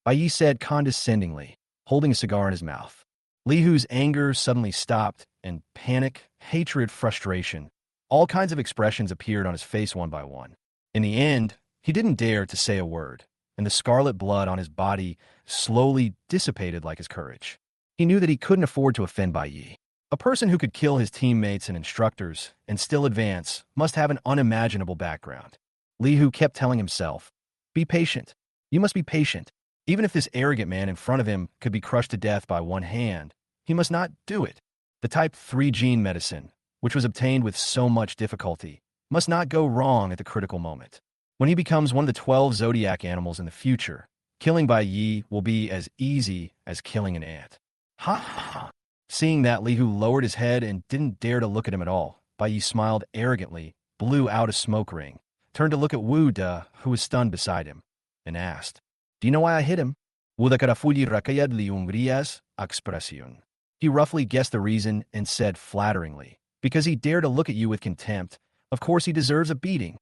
Bai Yi said condescendingly, holding a cigar in his mouth. Li Hu's anger suddenly stopped, and panic, hatred, frustration, all kinds of expressions appeared on his face one by one. In the end, he didn't dare to say a word, and the scarlet blood on his body slowly dissipated like his courage. He knew that he couldn't afford to offend Bai Yi. A person who could kill his teammates and instructors and still advance must have an unimaginable background. Li Hu kept telling himself, "Be patient. You must be patient. Even if this arrogant man in front of him could be crushed to death by one hand, he must not do it. The type 3 gene medicine, which was obtained with so much difficulty, must not go wrong at the critical moment. When he becomes one of the 12 zodiac animals in the future, killing Bai Yi will be as easy as killing an ant." Ha ha! Seeing that, Li Hu lowered his head and didn't dare to look at him at all. Bai Yi smiled arrogantly, blew out a smoke ring, turned to look at Wu De, who was stunned beside him, and asked, "Do you know why I hit him?" Wu De carafulli rakayad liungrias expresión. He roughly guessed the reason and said flatteringly, "Because he dared to look at you with contempt. Of course he deserves a beating."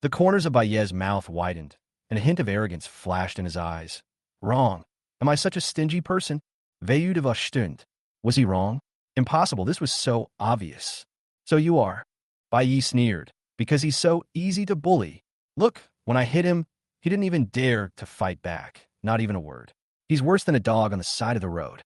The corners of Bai Yi's mouth widened, and a hint of arrogance flashed in his eyes. "Wrong. Am I such a stingy person? Veyu de stund. Was he wrong? Impossible, this was so obvious." "So you are." Bai Yi sneered, "because he's so easy to bully. Look, when I hit him, he didn't even dare to fight back, not even a word. He's worse than a dog on the side of the road."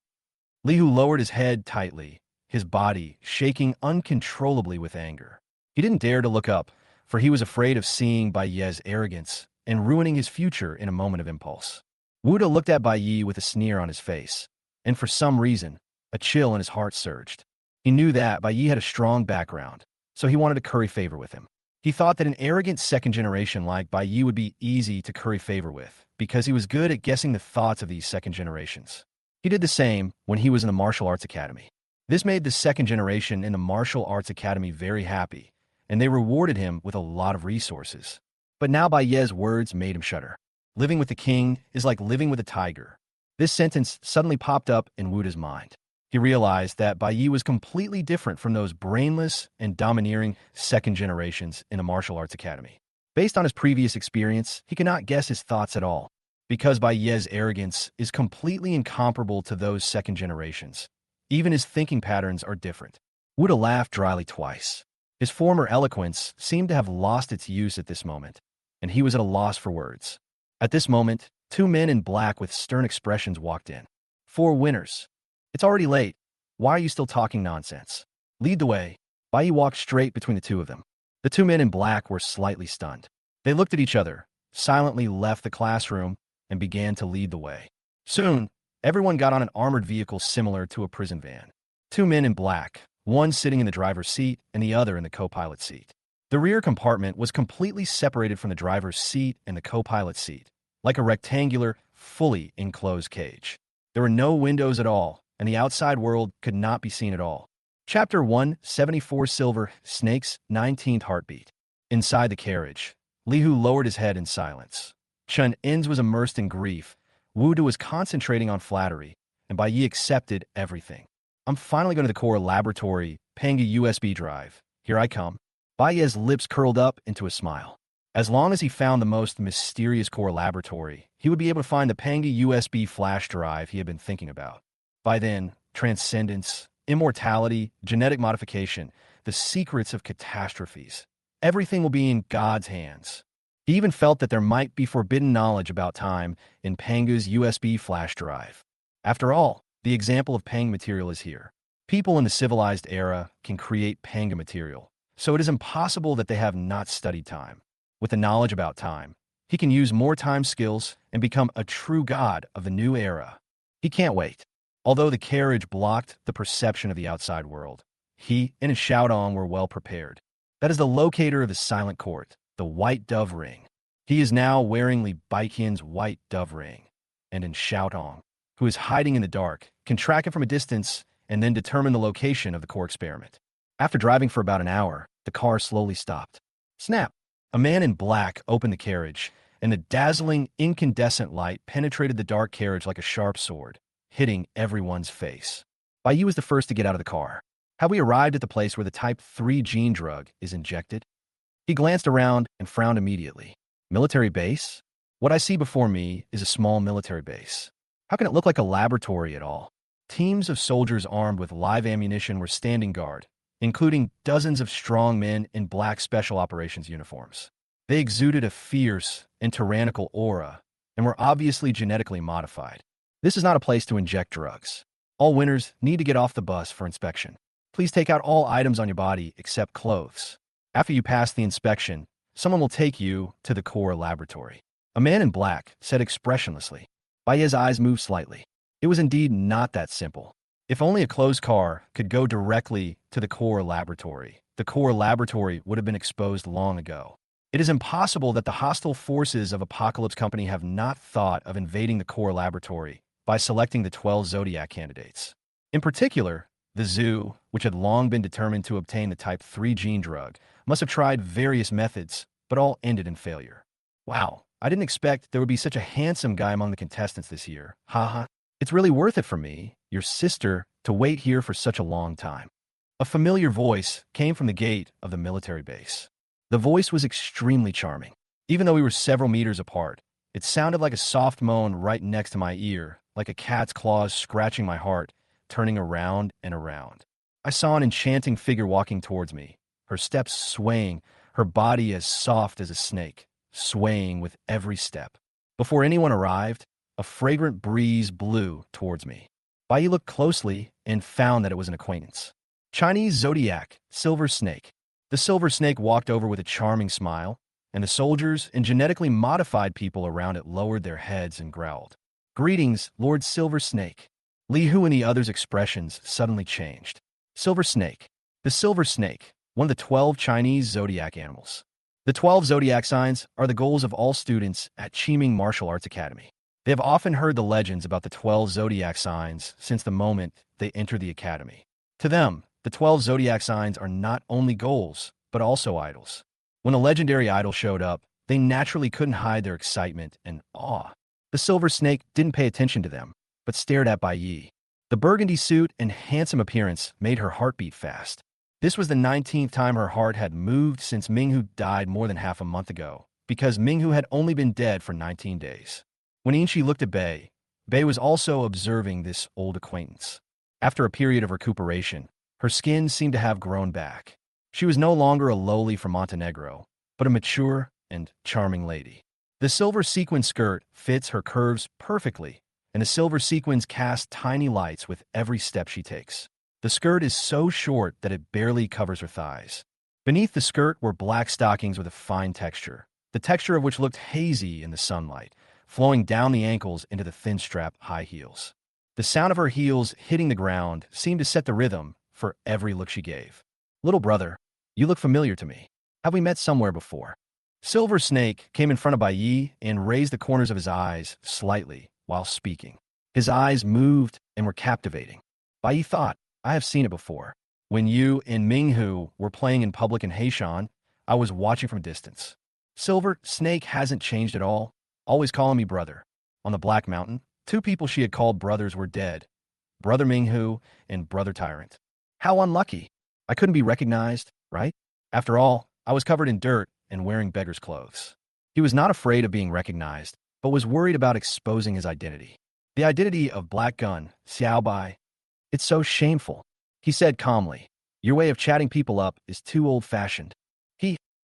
Li Hu lowered his head tightly, his body shaking uncontrollably with anger. He didn't dare to look up, for he was afraid of seeing Bai Yi's arrogance and ruining his future in a moment of impulse. Wu De looked at Bai Yi with a sneer on his face, and for some reason, a chill in his heart surged. He knew that Bai Yi had a strong background, so he wanted to curry favor with him. He thought that an arrogant second generation like Bai Yi would be easy to curry favor with, because he was good at guessing the thoughts of these second generations. He did the same when he was in the martial arts academy. This made the second generation in the martial arts academy very happy, and they rewarded him with a lot of resources. But now Bai Yi's words made him shudder. Living with the king is like living with a tiger. This sentence suddenly popped up in Wu De's mind. He realized that Bai Yi was completely different from those brainless and domineering second generations in the martial arts academy. Based on his previous experience, he could not guess his thoughts at all, because Bai Yi's arrogance is completely incomparable to those second generations. Even his thinking patterns are different. Wu De laughed dryly twice. His former eloquence seemed to have lost its use at this moment, and he was at a loss for words. At this moment, two men in black with stern expressions walked in. "Four winners. It's already late. Why are you still talking nonsense? Lead the way." Bai Yi walked straight between the two of them. The two men in black were slightly stunned. They looked at each other, silently left the classroom, and began to lead the way. Soon, everyone got on an armored vehicle similar to a prison van. Two men in black, one sitting in the driver's seat and the other in the co-pilot seat. The rear compartment was completely separated from the driver's seat and the co-pilot seat, like a rectangular, fully enclosed cage. There were no windows at all, and the outside world could not be seen at all. Chapter 174 Silver Snake's 19th Heartbeat. Inside the carriage, Li Hu lowered his head in silence. Chun Inz was immersed in grief, Wu De was concentrating on flattery, and Bai Yi accepted everything. "I'm finally going to the core laboratory, paying a USB drive. Here I come." Bai Yi's lips curled up into a smile. As long as he found the most mysterious core laboratory, he would be able to find the Panga USB flash drive he had been thinking about. By then, transcendence, immortality, genetic modification, the secrets of catastrophes, everything will be in God's hands. He even felt that there might be forbidden knowledge about time in Panga's USB flash drive. After all, the example of Panga material is here. People in the civilized era can create Panga material, so it is impossible that they have not studied time. With the knowledge about time, he can use more time skills and become a true god of the new era. He can't wait. Although the carriage blocked the perception of the outside world, he and his Shoutong were well prepared. That is the locator of the silent court, the white dove ring. He is now wearing Li Baiqian's white dove ring, and in Shoutong, who is hiding in the dark, can track it from a distance and then determine the location of the core experiment. After driving for about an hour, the car slowly stopped. Snap! A man in black opened the carriage, and the dazzling, incandescent light penetrated the dark carriage like a sharp sword, hitting everyone's face. Bai Yi was the first to get out of the car. Had we arrived at the place where the Type 3 gene drug is injected? He glanced around and frowned immediately. Military base? What I see before me is a small military base. How can it look like a laboratory at all? Teams of soldiers armed with live ammunition were standing guard, including dozens of strong men in black special operations uniforms. They exuded a fierce and tyrannical aura and were obviously genetically modified. This is not a place to inject drugs. All winners need to get off the bus for inspection. Please take out all items on your body except clothes. After you pass the inspection, someone will take you to the core laboratory. A man in black said expressionlessly. Baye's eyes moved slightly. It was indeed not that simple. If only a closed car could go directly to the core laboratory, the core laboratory would have been exposed long ago. It is impossible that the hostile forces of Apocalypse Company have not thought of invading the core laboratory by selecting the 12 Zodiac candidates. In particular, the zoo, which had long been determined to obtain the Type 3 gene drug, must have tried various methods, but all ended in failure. Wow, I didn't expect there would be such a handsome guy among the contestants this year. Haha. It's really worth it for me, your sister, to wait here for such a long time. A familiar voice came from the gate of the military base. The voice was extremely charming. Even though we were several meters apart, it sounded like a soft moan right next to my ear, like a cat's claws scratching my heart, turning around and around. I saw an enchanting figure walking towards me, her steps swaying, her body as soft as a snake, swaying with every step. Before anyone arrived, a fragrant breeze blew towards me. Bai looked closely and found that it was an acquaintance. Chinese Zodiac, Silver Snake. The Silver Snake walked over with a charming smile, and the soldiers and genetically modified people around it lowered their heads and growled. Greetings, Lord Silver Snake. Li Hu and the others' expressions suddenly changed. Silver Snake. The Silver Snake, one of the 12 Chinese Zodiac animals. The 12 Zodiac signs are the goals of all students at Qiming Martial Arts Academy. They have often heard the legends about the 12 Zodiac signs since the moment they entered the academy. To them, the 12 Zodiac signs are not only goals, but also idols. When a legendary idol showed up, they naturally couldn't hide their excitement and awe. The Silver Snake didn't pay attention to them, but stared at Bai Yi. The burgundy suit and handsome appearance made her heart beat fast. This was the 19th time her heart had moved since Minghu died more than half a month ago, because Minghu had only been dead for 19 days. When Yinshi looked at Bei was also observing this old acquaintance. After a period of recuperation, her skin seemed to have grown back. She was no longer a lowly from Montenegro, but a mature and charming lady. The silver sequin skirt fits her curves perfectly, and the silver sequins cast tiny lights with every step she takes. The skirt is so short that it barely covers her thighs. Beneath the skirt were black stockings with a fine texture, the texture of which looked hazy in the sunlight, flowing down the ankles into the thin-strap high heels. The sound of her heels hitting the ground seemed to set the rhythm for every look she gave. Little brother, you look familiar to me. Have we met somewhere before? Silver Snake came in front of Bai Yi and raised the corners of his eyes slightly while speaking. His eyes moved and were captivating. Bai Yi thought, I have seen it before. When you and Minghu were playing in public in Heishan, I was watching from a distance. Silver Snake hasn't changed at all, always calling me brother. On the Black Mountain, 2 people she had called brothers were dead. Brother Minghu and Brother Tyrant. How unlucky. I couldn't be recognized, right? After all, I was covered in dirt and wearing beggar's clothes. He was not afraid of being recognized, but was worried about exposing his identity. The identity of Black Gun, Xiao Bai. It's so shameful, he said calmly. Your way of chatting people up is too old-fashioned.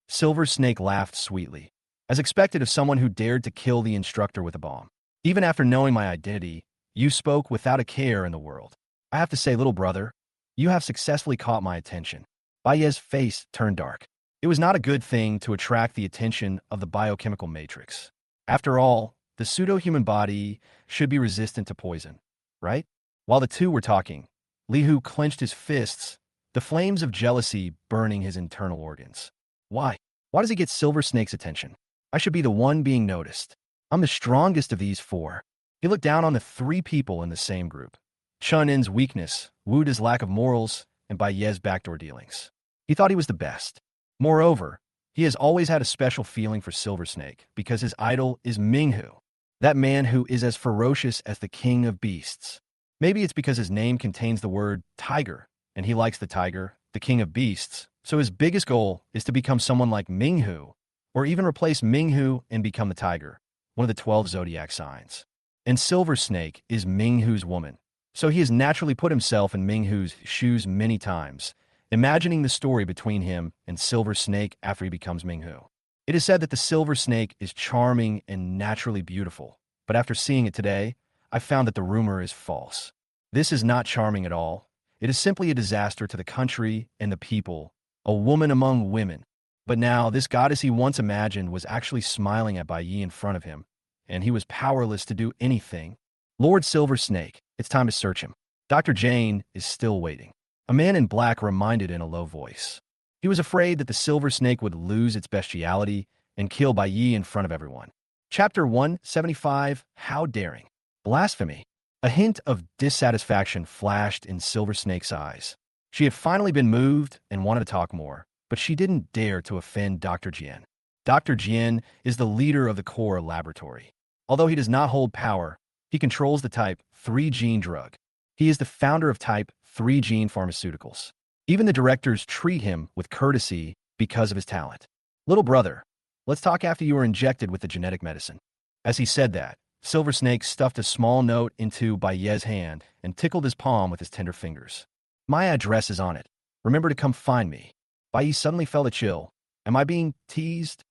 Silver Snake laughed sweetly, as expected of someone who dared to kill the instructor with a bomb. Even after knowing my identity, you spoke without a care in the world. I have to say, little brother, you have successfully caught my attention. Baiye's face turned dark. It was not a good thing to attract the attention of the biochemical matrix. After all, the pseudo-human body should be resistant to poison, right? While the two were talking, Li Hu clenched his fists, the flames of jealousy burning his internal organs. Why? Why does he get Silver Snake's attention? I should be the one being noticed. I'm the strongest of these 4. He looked down on the 3 people in the same group. Chun In's weakness, Wu De's lack of morals, and Bai Ye's backdoor dealings. He thought he was the best. Moreover, He has always had a special feeling for Silver Snake because his idol is Minghu, that man who is as ferocious as the king of beasts. Maybe it's because his name contains the word tiger, and he likes the tiger, the king of beasts, so his biggest goal is to become someone like Minghu, or even replace Minghu and become the tiger, one of the 12 zodiac signs. And Silver Snake is Minghu's woman, so he has naturally put himself in Minghu's shoes many times, imagining the story between him and Silver Snake after he becomes Minghu. It is said that the Silver Snake is charming and naturally beautiful, but after seeing it today, I found that the rumor is false. This is not charming at all. It is simply a disaster to the country and the people, a woman among women. But now, this goddess he once imagined was actually smiling at Bai Yi in front of him, and he was powerless to do anything. Lord Silver Snake, it's time to search him. Dr. Jane is still waiting. A man in black reminded in a low voice. He was afraid that the Silver Snake would lose its bestiality and kill Bai Yi in front of everyone. Chapter 175, How Daring. Blasphemy. A hint of dissatisfaction flashed in Silver Snake's eyes. She had finally been moved and wanted to talk more, but she didn't dare to offend Dr. Jian. Dr. Jian is the leader of the core laboratory. Although he does not hold power, he controls the Type 3 gene drug. He is the founder of Type 3 gene pharmaceuticals. Even the directors treat him with courtesy because of his talent. Little brother, let's talk after you were injected with the genetic medicine. As he said that, Silver Snake stuffed a small note into Bai Ye's hand and tickled his palm with his tender fingers. My address is on it. Remember to come find me. Bai Yi suddenly felt a chill. Am I being teased?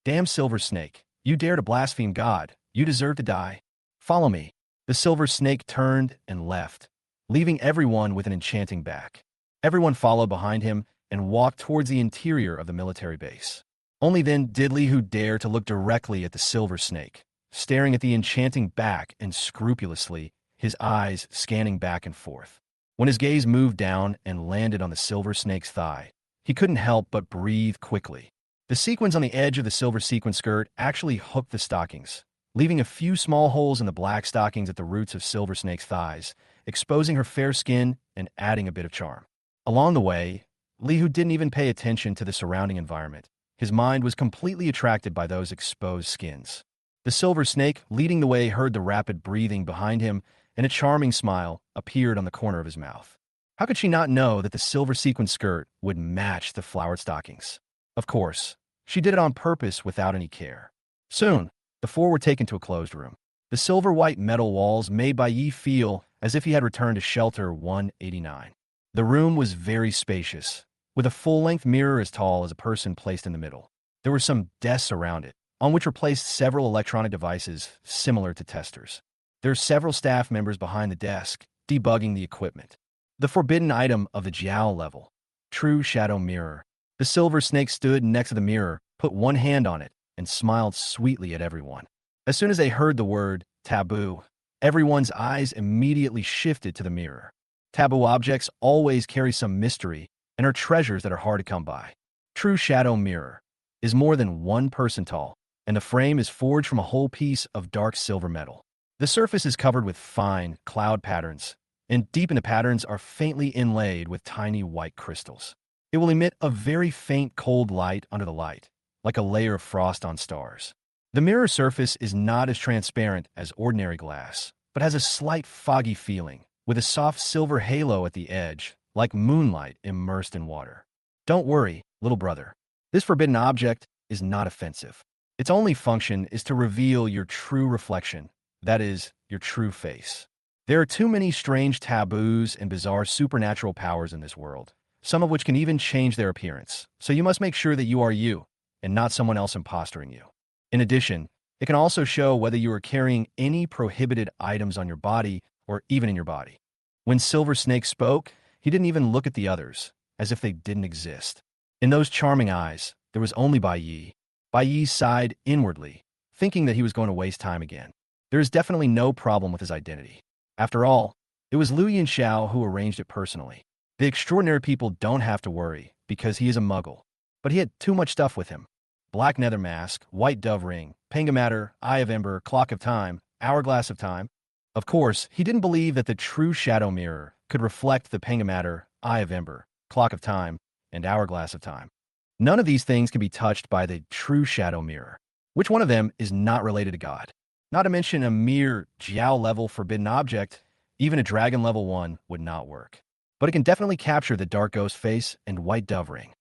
Damn Silver Snake, you dare to blaspheme God. You deserve to die. Follow me. The Silver Snake turned and left, leaving everyone with an enchanting back. Everyone followed behind him and walked towards the interior of the military base. Only then did Li Hu dare to look directly at the Silver Snake, staring at the enchanting back and scrupulously, his eyes scanning back and forth. When his gaze moved down and landed on the Silver Snake's thigh, he couldn't help but breathe quickly. The sequins on the edge of the silver sequin skirt actually hooked the stockings, leaving a few small holes in the black stockings at the roots of Silver Snake's thighs, exposing her fair skin and adding a bit of charm. Along the way, Li Hu didn't even pay attention to the surrounding environment. His mind was completely attracted by those exposed skins. The Silver Snake, leading the way, heard the rapid breathing behind him, and a charming smile appeared on the corner of his mouth. How could she not know that the silver sequin skirt would match the flowered stockings? Of course, she did it on purpose without any care. Soon, the four were taken to a closed room. The silver-white metal walls made Bai Yi feel as if he had returned to Shelter 189. The room was very spacious, with a full-length mirror as tall as a person placed in the middle. There were some desks around it, on which were placed several electronic devices similar to testers. There are several staff members behind the desk, debugging the equipment. The forbidden item of the Jiao level, True Shadow Mirror. The Silver Snake stood next to the mirror, put one hand on it, and smiled sweetly at everyone. As soon as they heard the word taboo, everyone's eyes immediately shifted to the mirror. Taboo objects always carry some mystery and are treasures that are hard to come by. True Shadow Mirror is more than 1 person tall, and the frame is forged from a whole piece of dark silver metal. The surface is covered with fine cloud patterns, and deep in the patterns are faintly inlaid with tiny white crystals. It will emit a very faint cold light under the light, like a layer of frost on stars. The mirror surface is not as transparent as ordinary glass, but has a slight foggy feeling, with a soft silver halo at the edge, like moonlight immersed in water. Don't worry, little brother. This forbidden object is not offensive. Its only function is to reveal your true reflection, that is, your true face. There are too many strange taboos and bizarre supernatural powers in this world, some of which can even change their appearance, so you must make sure that you are you, and not someone else impostoring you. In addition, it can also show whether you are carrying any prohibited items on your body or even in your body. When Silver Snake spoke, he didn't even look at the others, as if they didn't exist. In those charming eyes, there was only Bai Yi. Bai Yi sighed inwardly, thinking that he was going to waste time again. There is definitely no problem with his identity. After all, it was Liu Yinxiao who arranged it personally. The extraordinary people don't have to worry, because he is a muggle. But he had too much stuff with him. Black nether mask, white dove ring, pengamatter, eye of ember, clock of time, hourglass of time. Of course, he didn't believe that the true shadow mirror could reflect the pengamatter, eye of ember, clock of time, and hourglass of time. None of these things can be touched by the true shadow mirror. Which one of them is not related to God? Not to mention a mere Jiao level forbidden object, even a dragon level 1 would not work. But it can definitely capture the dark ghost face and white dove ring.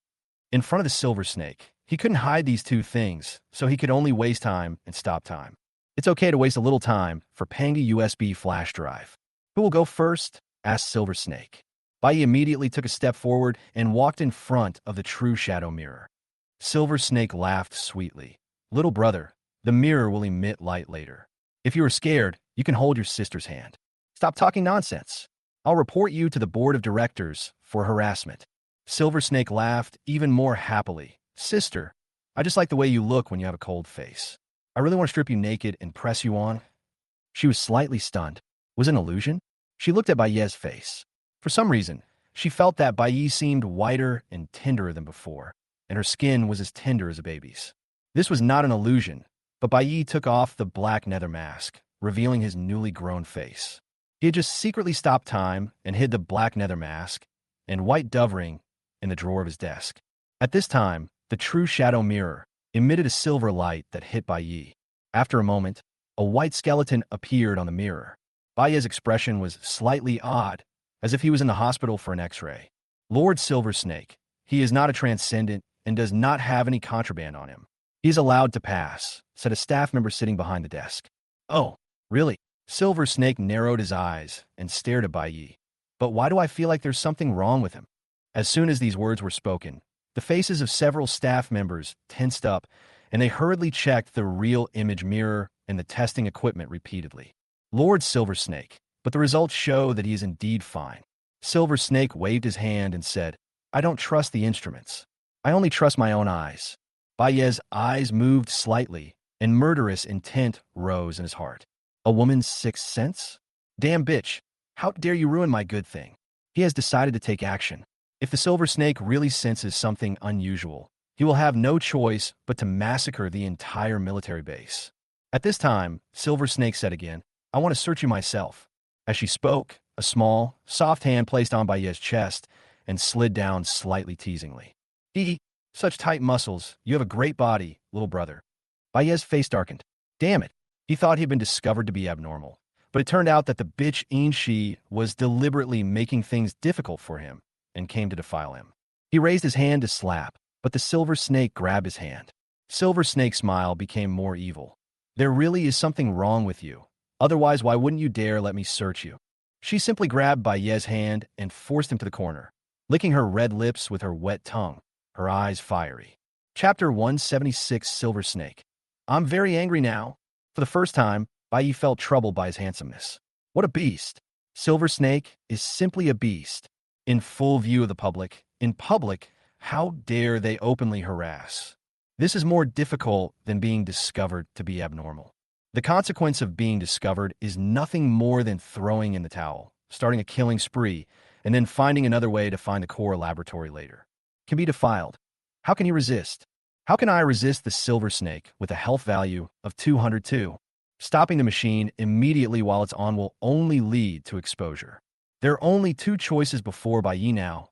In front of the silver snake, he couldn't hide these two things, so he could only waste time and stop time. It's okay to waste a little time for paying a USB flash drive. Who will go first? Asked Silver Snake. Bai immediately took a step forward and walked in front of the true shadow mirror. Silver Snake laughed sweetly. Little brother, the mirror will emit light later. If you are scared, you can hold your sister's hand. Stop talking nonsense. I'll report you to the board of directors for harassment. Silver Snake laughed even more happily. Sister, I just like the way you look when you have a cold face. I really want to strip you naked and press you on. She was slightly stunned. Was it an illusion? She looked at Baiye's face. For some reason, she felt that Baiye seemed whiter and tenderer than before, and her skin was as tender as a baby's. This was not an illusion, but Baiye took off the black nether mask, revealing his newly grown face. He had just secretly stopped time and hid the black nether mask and white dove ring in the drawer of his desk. At this time, the true shadow mirror emitted a silver light that hit Baiye. After a moment, a white skeleton appeared on the mirror. Baiye's expression was slightly odd, as if he was in the hospital for an X-ray. Lord Silver Snake, he is not a transcendent and does not have any contraband on him. He is allowed to pass, said a staff member sitting behind the desk. Oh, really? Silver Snake narrowed his eyes and stared at Baiye. But why do I feel like there's something wrong with him? As soon as these words were spoken, the faces of several staff members tensed up, and they hurriedly checked the real image mirror and the testing equipment repeatedly. Lord Silver Snake, but the results show that he is indeed fine. Silver Snake waved his hand and said, I don't trust the instruments. I only trust my own eyes. Baiye's eyes moved slightly, and murderous intent rose in his heart. A woman's sixth sense? Damn bitch, how dare you ruin my good thing? He has decided to take action. If the Silver Snake really senses something unusual, he will have no choice but to massacre the entire military base. At this time, Silver Snake said again, I want to search you myself. As she spoke, a small, soft hand placed on Baiye's chest and slid down slightly teasingly. Such tight muscles, you have a great body, little brother. Baiye's face darkened. Damn it, he thought he'd been discovered to be abnormal. But it turned out that the bitch Inshi was deliberately making things difficult for him and came to defile him. He raised his hand to slap, but the Silver Snake grabbed his hand. Silver Snake's smile became more evil. There really is something wrong with you. Otherwise, why wouldn't you dare let me search you? She simply grabbed Baiye's hand and forced him to the corner, licking her red lips with her wet tongue, her eyes fiery. Chapter 176 Silver Snake. I'm very angry now. For the first time, Baiye felt troubled by his handsomeness. What a beast. Silver Snake is simply a beast. In full view of the public, in public, how dare they openly harass? This is more difficult than being discovered to be abnormal. The consequence of being discovered is nothing more than throwing in the towel, starting a killing spree, and then finding another way to find the core laboratory later. Can be defiled. How can you resist? How can I resist the Silver Snake with a health value of 202? Stopping the machine immediately while it's on will only lead to exposure. There are only two choices before Baiye now.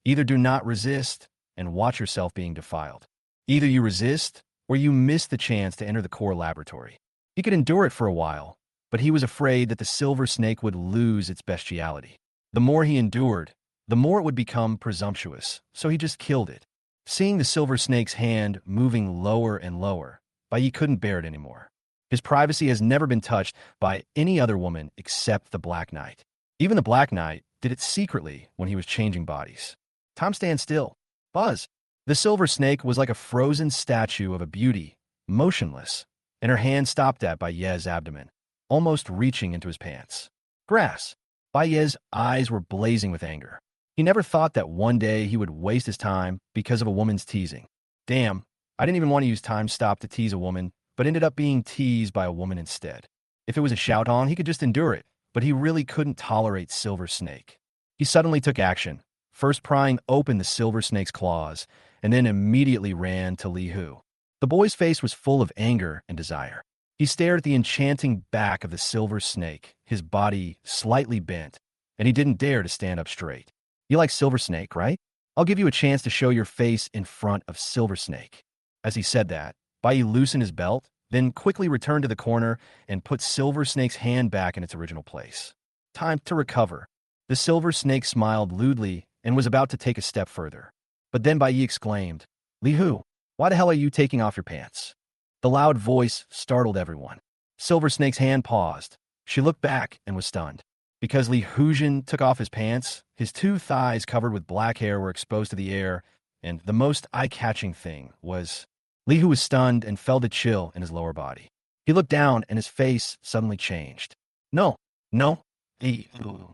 Either do not resist and watch yourself being defiled. Either you resist or you miss the chance to enter the core laboratory. He could endure it for a while, but he was afraid that the Silver Snake would lose its bestiality. The more he endured, the more it would become presumptuous, so he just killed it. Seeing the Silver Snake's hand moving lower and lower, Baiye couldn't bear it anymore. His privacy has never been touched by any other woman except the Black Knight. Even the Black Knight did it secretly when he was changing bodies. Time stand still. Buzz. The Silver Snake was like a frozen statue of a beauty, motionless, and her hand stopped at Baiye's abdomen, almost reaching into his pants. Grass. Baiye's eyes were blazing with anger. He never thought that one day he would waste his time because of a woman's teasing. Damn, I didn't even want to use time stop to tease a woman, but ended up being teased by a woman instead. If it was a shout-on, he could just endure it, but he really couldn't tolerate Silver Snake. He suddenly took action, first prying open the Silver Snake's claws, and then immediately ran to Li Hu. The boy's face was full of anger and desire. He stared at the enchanting back of the Silver Snake, his body slightly bent, and he didn't dare to stand up straight. You like Silver Snake, right? I'll give you a chance to show your face in front of Silver Snake." As he said that, Bai loosened his belt, then quickly returned to the corner and put Silver Snake's hand back in its original place. Time to recover. The Silver Snake smiled lewdly and was about to take a step further. But then Bai exclaimed, "Li Hu, why the hell are you taking off your pants?" The loud voice startled everyone. Silver Snake's hand paused. She looked back and was stunned. Because Li Hujin took off his pants, his two thighs covered with black hair were exposed to the air, and the most eye-catching thing was Li Hu was stunned and felt a chill in his lower body. He looked down and his face suddenly changed. No, no, Li Hu.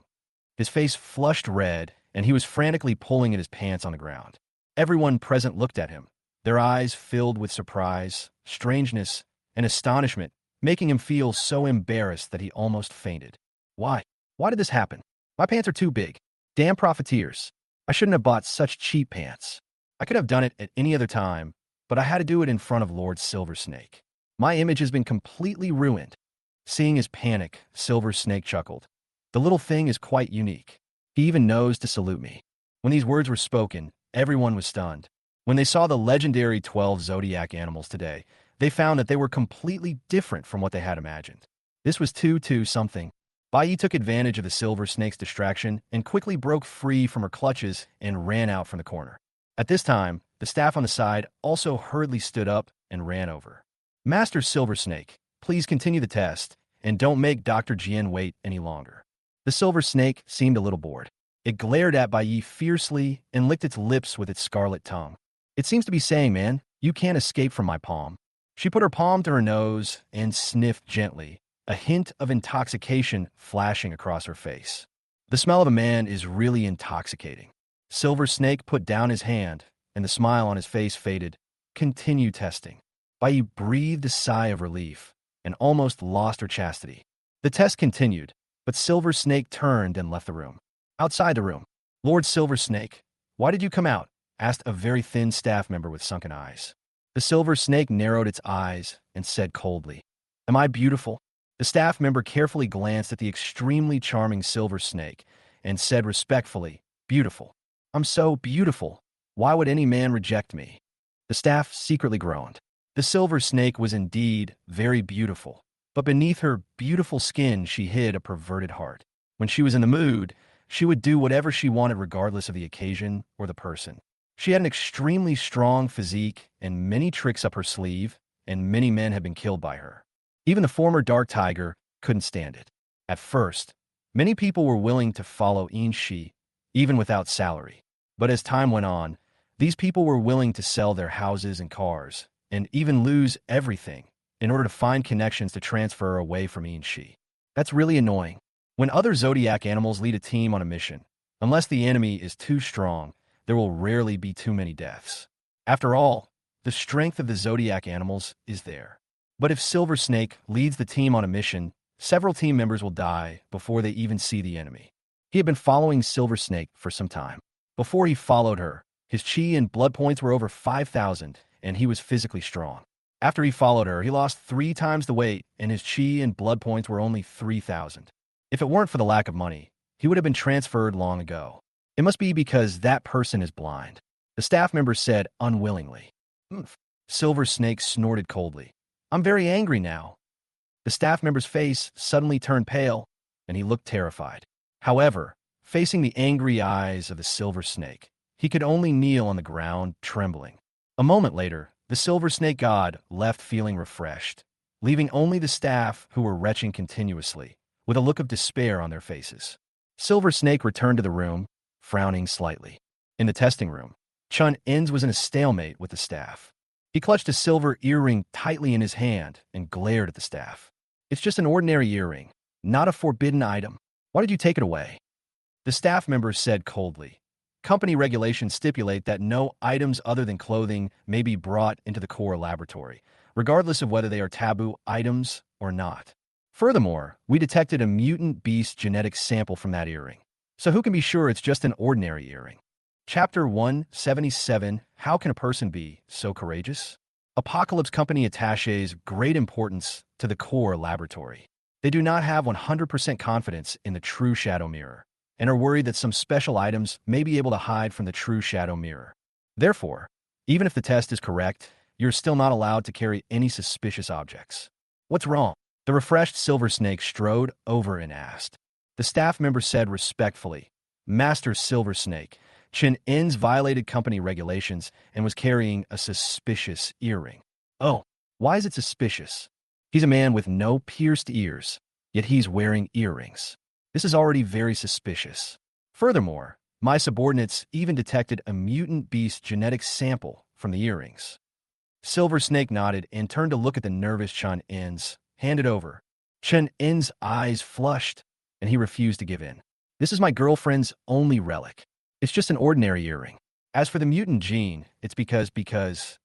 His face flushed red, and he was frantically pulling at his pants on the ground. Everyone present looked at him, their eyes filled with surprise, strangeness, and astonishment, making him feel so embarrassed that he almost fainted. Why? Why did this happen? My pants are too big. Damn profiteers. I shouldn't have bought such cheap pants. I could have done it at any other time, but I had to do it in front of Lord Silver Snake. My image has been completely ruined. Seeing his panic, Silver Snake chuckled. The little thing is quite unique. He even knows to salute me. When these words were spoken, everyone was stunned. When they saw the legendary 12 zodiac animals today, they found that they were completely different from what they had imagined. This was too something. Bai took advantage of the Silver Snake's distraction and quickly broke free from her clutches and ran out from the corner. At this time, the staff on the side also hurriedly stood up and ran over. "Master Silver Snake, please continue the test, and don't make Dr. Jian wait any longer." The Silver Snake seemed a little bored. It glared at Bai fiercely and licked its lips with its scarlet tongue. "It seems to be saying, man, you can't escape from my palm." She put her palm to her nose and sniffed gently, a hint of intoxication flashing across her face. The smell of a man is really intoxicating. Silver Snake put down his hand, and the smile on his face faded. "Continue testing." Bai breathed a sigh of relief and almost lost her chastity. The test continued, but Silver Snake turned and left the room. Outside the room, "Lord Silver Snake, why did you come out?" asked a very thin staff member with sunken eyes. The Silver Snake narrowed its eyes and said coldly, "Am I beautiful?" The staff member carefully glanced at the extremely charming Silver Snake and said respectfully, "Beautiful. I'm so beautiful. Why would any man reject me?" The staff secretly groaned. The Silver Snake was indeed very beautiful, but beneath her beautiful skin she hid a perverted heart. When she was in the mood, she would do whatever she wanted regardless of the occasion or the person. She had an extremely strong physique and many tricks up her sleeve, and many men had been killed by her. Even the former Dark Tiger couldn't stand it. At first, many people were willing to follow Shi, even without salary. But as time went on, these people were willing to sell their houses and cars, and even lose everything, in order to find connections to transfer away from Shi. That's really annoying. When other zodiac animals lead a team on a mission, unless the enemy is too strong, there will rarely be too many deaths. After all, the strength of the zodiac animals is there. But if Silver Snake leads the team on a mission, several team members will die before they even see the enemy. He had been following Silver Snake for some time. Before he followed her, his chi and blood points were over 5,000, and he was physically strong. After he followed her, he lost 3 times the weight, and his chi and blood points were only 3,000. If it weren't for the lack of money, he would have been transferred long ago. It must be because that person is blind. The staff member said unwillingly. "Oomph." Silver Snake snorted coldly. "I'm very angry now." The staff member's face suddenly turned pale, and he looked terrified. However, facing the angry eyes of the Silver Snake, he could only kneel on the ground, trembling. A moment later, the Silver Snake god left feeling refreshed, leaving only the staff who were retching continuously, with a look of despair on their faces. Silver Snake returned to the room, frowning slightly. In the testing room, Chun Ins was in a stalemate with the staff. He clutched a silver earring tightly in his hand and glared at the staff. "It's just an ordinary earring, not a forbidden item. Why did you take it away?" The staff member said coldly, "Company regulations stipulate that no items other than clothing may be brought into the core laboratory, regardless of whether they are taboo items or not. Furthermore, we detected a mutant beast genetic sample from that earring. So who can be sure it's just an ordinary earring?" Chapter 177, How Can a Person Be So Courageous? Apocalypse Company attaches great importance to the core laboratory. They do not have 100% confidence in the true shadow mirror. and are worried that some special items may be able to hide from the true shadow mirror. Therefore, even if the test is correct, you're still not allowed to carry any suspicious objects. What's wrong? The refreshed silver snake strode over and asked. The staff member said respectfully, Master Silver Snake, Chen In's violated company regulations and was carrying a suspicious earring. Oh, why is it suspicious? He's a man with no pierced ears, yet he's wearing earrings. This is already very suspicious. Furthermore, my subordinates even detected a mutant beast genetic sample from the earrings. Silver Snake nodded and turned to look at the nervous Chen In's. Hand it over. Chen In's eyes flushed, and he refused to give in. This is my girlfriend's only relic. It's just an ordinary earring. As for the mutant gene, it's because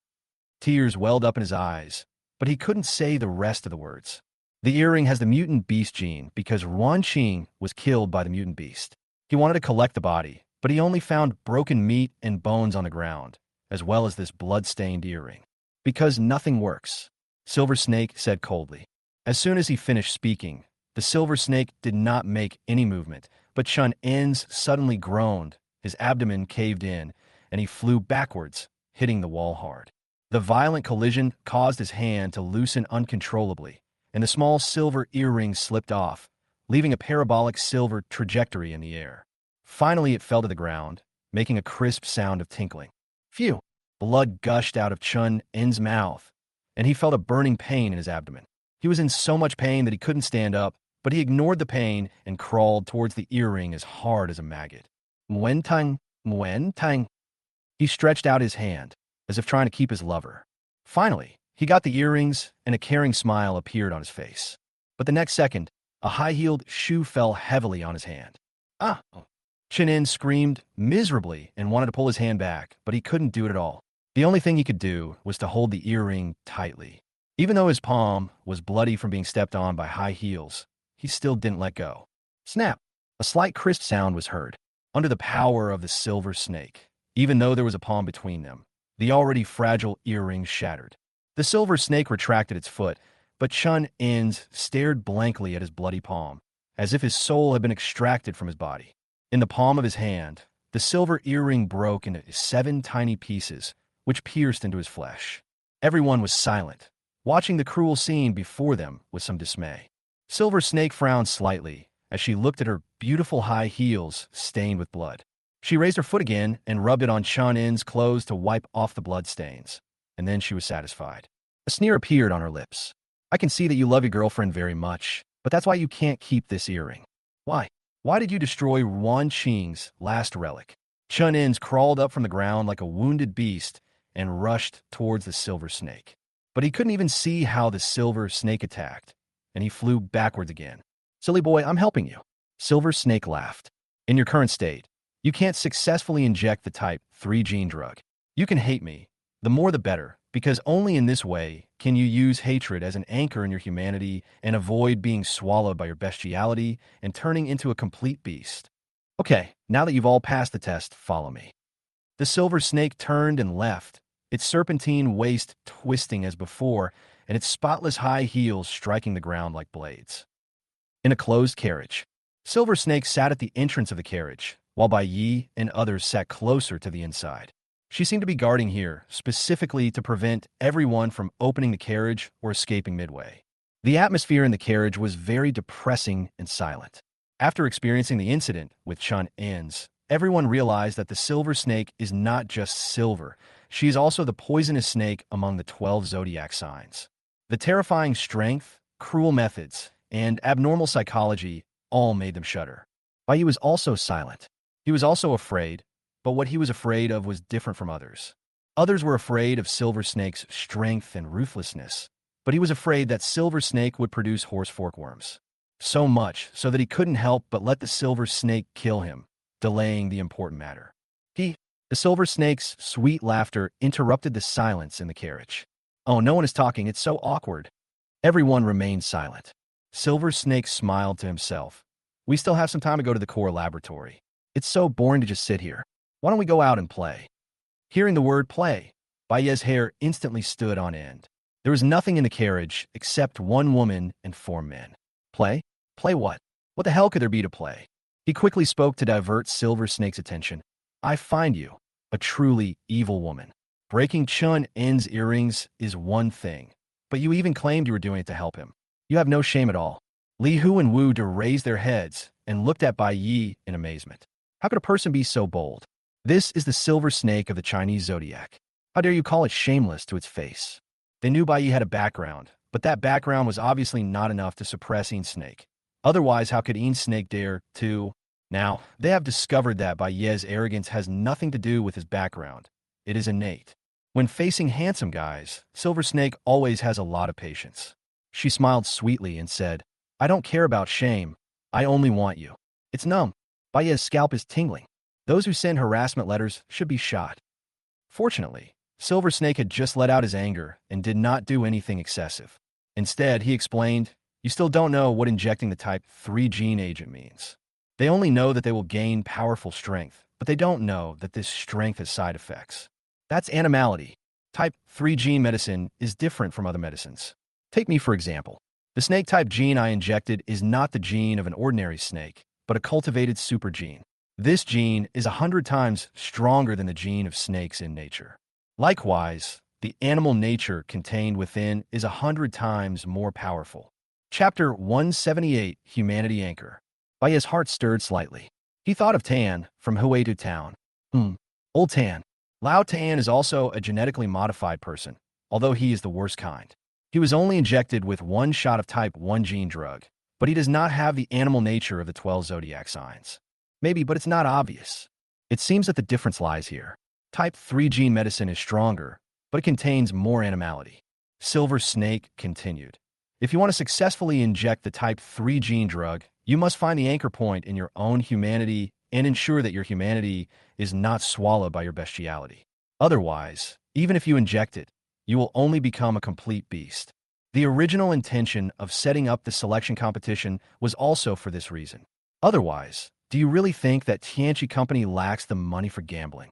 tears welled up in his eyes, but he couldn't say the rest of the words. The earring has the mutant beast gene because Ruan Qing was killed by the mutant beast. He wanted to collect the body, but he only found broken meat and bones on the ground, as well as this blood-stained earring. Because nothing works, Silver Snake said coldly. As soon as he finished speaking, the Silver Snake did not make any movement, but Chen In's suddenly groaned, his abdomen caved in, and he flew backwards, hitting the wall hard. The violent collision caused his hand to loosen uncontrollably, and the small silver earring slipped off, leaving a parabolic silver trajectory in the air. Finally, it fell to the ground, making a crisp sound of tinkling. Phew! Blood gushed out of Chen In's mouth, and he felt a burning pain in his abdomen. He was in so much pain that he couldn't stand up, but he ignored the pain and crawled towards the earring as hard as a maggot. Muen Tang. He stretched out his hand, as if trying to keep his lover. Finally, he got the earrings, and a caring smile appeared on his face. But the next second, a high-heeled shoe fell heavily on his hand. Ah! Chen In screamed miserably and wanted to pull his hand back, but he couldn't do it at all. The only thing he could do was to hold the earring tightly. Even though his palm was bloody from being stepped on by high heels, he still didn't let go. Snap! A slight crisp sound was heard. Under the power of the Silver Snake, even though there was a palm between them, the already fragile earring shattered. The Silver Snake retracted its foot, but Chen In's stared blankly at his bloody palm, as if his soul had been extracted from his body. In the palm of his hand, the silver earring broke into 7 tiny pieces, which pierced into his flesh. Everyone was silent, watching the cruel scene before them with some dismay. Silver Snake frowned slightly as she looked at her beautiful high heels stained with blood. She raised her foot again and rubbed it on Chen In's clothes to wipe off the blood stains, and then she was satisfied. A sneer appeared on her lips. I can see that you love your girlfriend very much, but that's why you can't keep this earring. Why? Why did you destroy Ruan Qing's last relic? Chen In's crawled up from the ground like a wounded beast and rushed towards the Silver Snake. But he couldn't even see how the Silver Snake attacked, and he flew backwards again. Silly boy, I'm helping you. Silver Snake laughed. In your current state, you can't successfully inject the Type 3 gene drug. You can hate me. The more the better, because only in this way can you use hatred as an anchor in your humanity and avoid being swallowed by your bestiality and turning into a complete beast. Okay, now that you've all passed the test, follow me. The Silver Snake turned and left, its serpentine waist twisting as before, and its spotless high heels striking the ground like blades. In a closed carriage, Silver Snake sat at the entrance of the carriage, while Bai Yi and others sat closer to the inside. She seemed to be guarding here, specifically to prevent everyone from opening the carriage or escaping midway. The atmosphere in the carriage was very depressing and silent. After experiencing the incident with Chen In's, everyone realized that the Silver Snake is not just silver. She is also the poisonous snake among the 12 zodiac signs. The terrifying strength, cruel methods, and abnormal psychology all made them shudder. Bai Yi was also silent. He was also afraid, but what he was afraid of was different from others. Others were afraid of Silver Snake's strength and ruthlessness, but he was afraid that Silver Snake would produce horse forkworms. So much so that he couldn't help but let the Silver Snake kill him, delaying the important matter. The Silver Snake's sweet laughter interrupted the silence in the carriage. Oh, no one is talking, it's so awkward. Everyone remained silent. Silver Snake smiled to himself. We still have some time to go to the core laboratory. It's so boring to just sit here. Why don't we go out and play? Hearing the word play, Bai Yi's hair instantly stood on end. There was nothing in the carriage except 1 woman and 4 men. Play? Play what? What the hell could there be to play? He quickly spoke to divert Silver Snake's attention. I find you a truly evil woman. Breaking Chun In's earrings is one thing, but you even claimed you were doing it to help him. You have no shame at all. Li Hu and Wu De raised their heads and looked at Bai Yi in amazement. How could a person be so bold? This is the silver snake of the Chinese zodiac. How dare you call it shameless to its face? They knew Bai Yi had a background, but that background was obviously not enough to suppress Ian Snake. Otherwise, how could Ian Snake dare to? Now, they have discovered that Bai Yi's arrogance has nothing to do with his background. It is innate. When facing handsome guys, Silver Snake always has a lot of patience. She smiled sweetly and said, I don't care about shame. I only want you. It's numb. Bai Yi's scalp is tingling. Those who send harassment letters should be shot. Fortunately, Silver Snake had just let out his anger and did not do anything excessive. Instead, he explained, you still don't know what injecting the type 3 gene agent means. They only know that they will gain powerful strength, but they don't know that this strength has side effects. That's animality. Type 3 gene medicine is different from other medicines. Take me for example. The snake-type gene I injected is not the gene of an ordinary snake, but a cultivated super gene. This gene is 100 times stronger than the gene of snakes in nature. Likewise, the animal nature contained within is 100 times more powerful. Chapter 178, Humanity Anchor. Bai Yi's heart stirred slightly. He thought of Tan from Huaidu Town. Old Tan. Lao Tan is also a genetically modified person, although he is the worst kind. He was only injected with one shot of type 1 gene drug, but he does not have the animal nature of the 12 zodiac signs. Maybe, but it's not obvious. It seems that the difference lies here. Type 3 gene medicine is stronger, but it contains more animality. Silver Snake continued. If you want to successfully inject the type 3 gene drug, you must find the anchor point in your own humanity and ensure that your humanity is not swallowed by your bestiality. Otherwise, even if you inject it, you will only become a complete beast. The original intention of setting up the selection competition was also for this reason. Otherwise, do you really think that Tianchi Company lacks the money for gambling?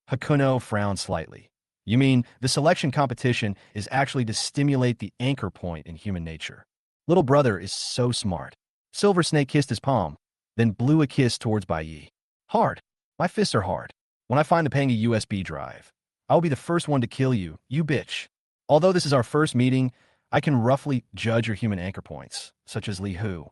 Hakuno frowned slightly. You mean the selection competition is actually to stimulate the anchor point in human nature? Little brother is so smart. Silver Snake kissed his palm, then blew a kiss towards Bai Yi. Hard. My fists are hard. When I find the Panga USB drive, I will be the first one to kill you, you bitch. Although this is our first meeting, I can roughly judge your human anchor points, such as Li Hu.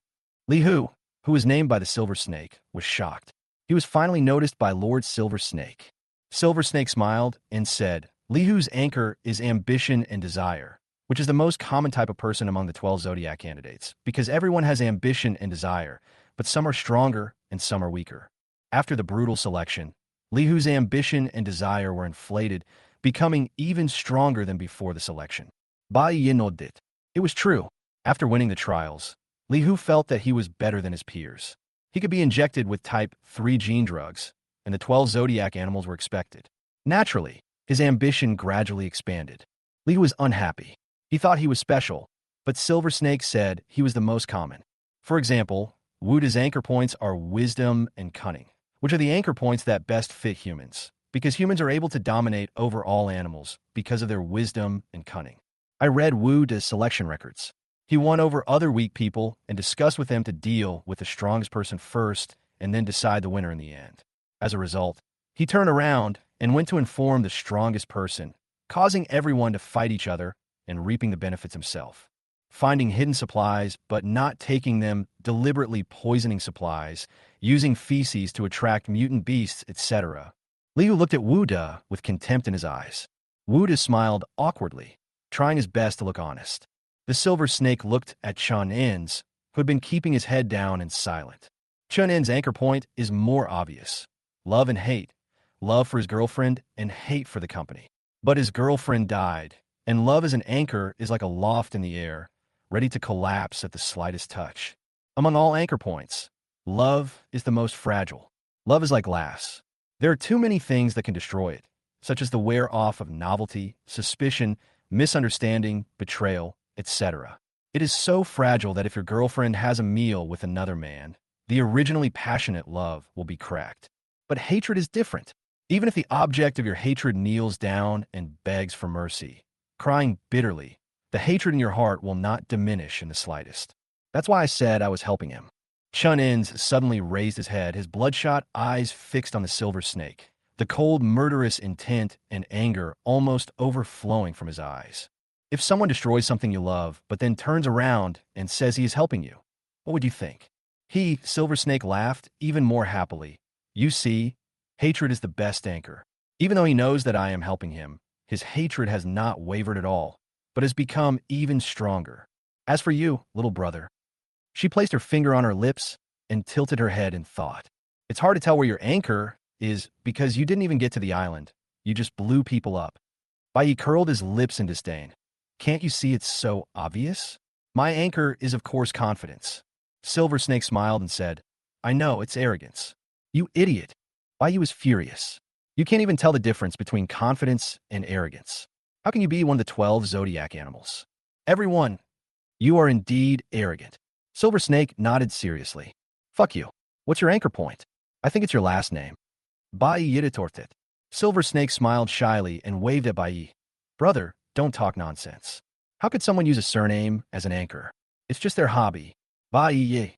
Li Hu, who was named by the Silver Snake, was shocked. He was finally noticed by Lord Silver Snake. Silver Snake smiled and said, Li Hu's anchor is ambition and desire, which is the most common type of person among the 12 zodiac candidates, because everyone has ambition and desire, but some are stronger and some are weaker. After the brutal selection, Li Hu's ambition and desire were inflated, becoming even stronger than before the selection. Bai Yi nodded. It was true. After winning the trials, Li Hu felt that he was better than his peers. He could be injected with type 3 gene drugs, and the 12 zodiac animals were expected. Naturally, his ambition gradually expanded. Li Hu was unhappy. He thought he was special, but Silver Snake said he was the most common. For example, Wuda's anchor points are wisdom and cunning, which are the anchor points that best fit humans, because humans are able to dominate over all animals because of their wisdom and cunning. I read Wuda's selection records. He won over other weak people and discussed with them to deal with the strongest person first and then decide the winner in the end. As a result, he turned around and went to inform the strongest person, causing everyone to fight each other and reaping the benefits himself. Finding hidden supplies but not taking them, deliberately poisoning supplies, using feces to attract mutant beasts, etc. Liu looked at Wuda with contempt in his eyes. Wuda smiled awkwardly, trying his best to look honest. The Silver Snake looked at Chun In's, who had been keeping his head down and silent. Chun In's anchor point is more obvious. Love and hate. Love for his girlfriend and hate for the company. But his girlfriend died, and love as an anchor is like a loft in the air, ready to collapse at the slightest touch. Among all anchor points, love is the most fragile. Love is like glass. There are too many things that can destroy it, such as the wear-off of novelty, suspicion, misunderstanding, betrayal, etc. It is so fragile that if your girlfriend has a meal with another man, the originally passionate love will be cracked. But hatred is different. Even if the object of your hatred kneels down and begs for mercy, crying bitterly, the hatred in your heart will not diminish in the slightest. That's why I said I was helping him. Chun In's suddenly raised his head, his bloodshot eyes fixed on the silver snake, the cold, murderous intent and anger almost overflowing from his eyes. If someone destroys something you love, but then turns around and says he is helping you, what would you think? Silver Snake laughed even more happily. You see, hatred is the best anchor. Even though he knows that I am helping him, his hatred has not wavered at all, but has become even stronger. As for you, little brother, she placed her finger on her lips and tilted her head in thought. It's hard to tell where your anchor is because you didn't even get to the island. You just blew people up. Bai curled his lips in disdain. Can't you see it's so obvious? My anchor is, of course, confidence. Silver Snake smiled and said, I know, it's arrogance. You idiot. Bai was furious. You can't even tell the difference between confidence and arrogance. How can you be one of the 12 zodiac animals? Everyone, you are indeed arrogant. Silver Snake nodded seriously. Fuck you. What's your anchor point? I think it's your last name. Bai Yiditortet. Silver Snake smiled shyly and waved at Bai. Brother, don't talk nonsense. How could someone use a surname as an anchor? It's just their hobby. Bai Yi.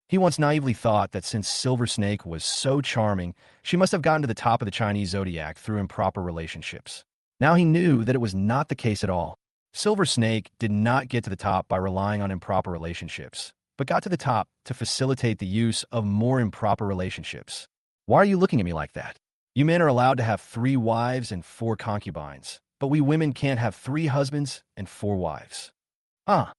He once naively thought that since Silver Snake was so charming, she must have gotten to the top of the Chinese zodiac through improper relationships. Now he knew that it was not the case at all. Silver Snake did not get to the top by relying on improper relationships, but got to the top to facilitate the use of more improper relationships. Why are you looking at me like that? You men are allowed to have 3 wives and 4 concubines, but we women can't have 3 husbands and 4 wives. Are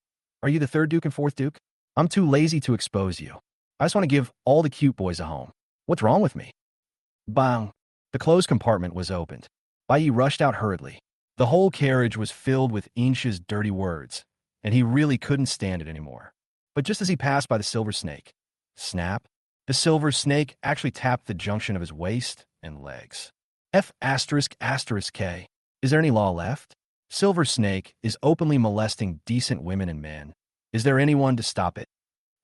you the 3rd Duke and 4th Duke? I'm too lazy to expose you. I just want to give all the cute boys a home. What's wrong with me? Bang! The closed compartment was opened. Bai rushed out hurriedly. The whole carriage was filled with Insh's dirty words, and he really couldn't stand it anymore. But just as he passed by the Silver Snake, snap, the Silver Snake actually tapped the junction of his waist and legs. F***K. Is there any law left? Silver Snake is openly molesting decent women and men. Is there anyone to stop it?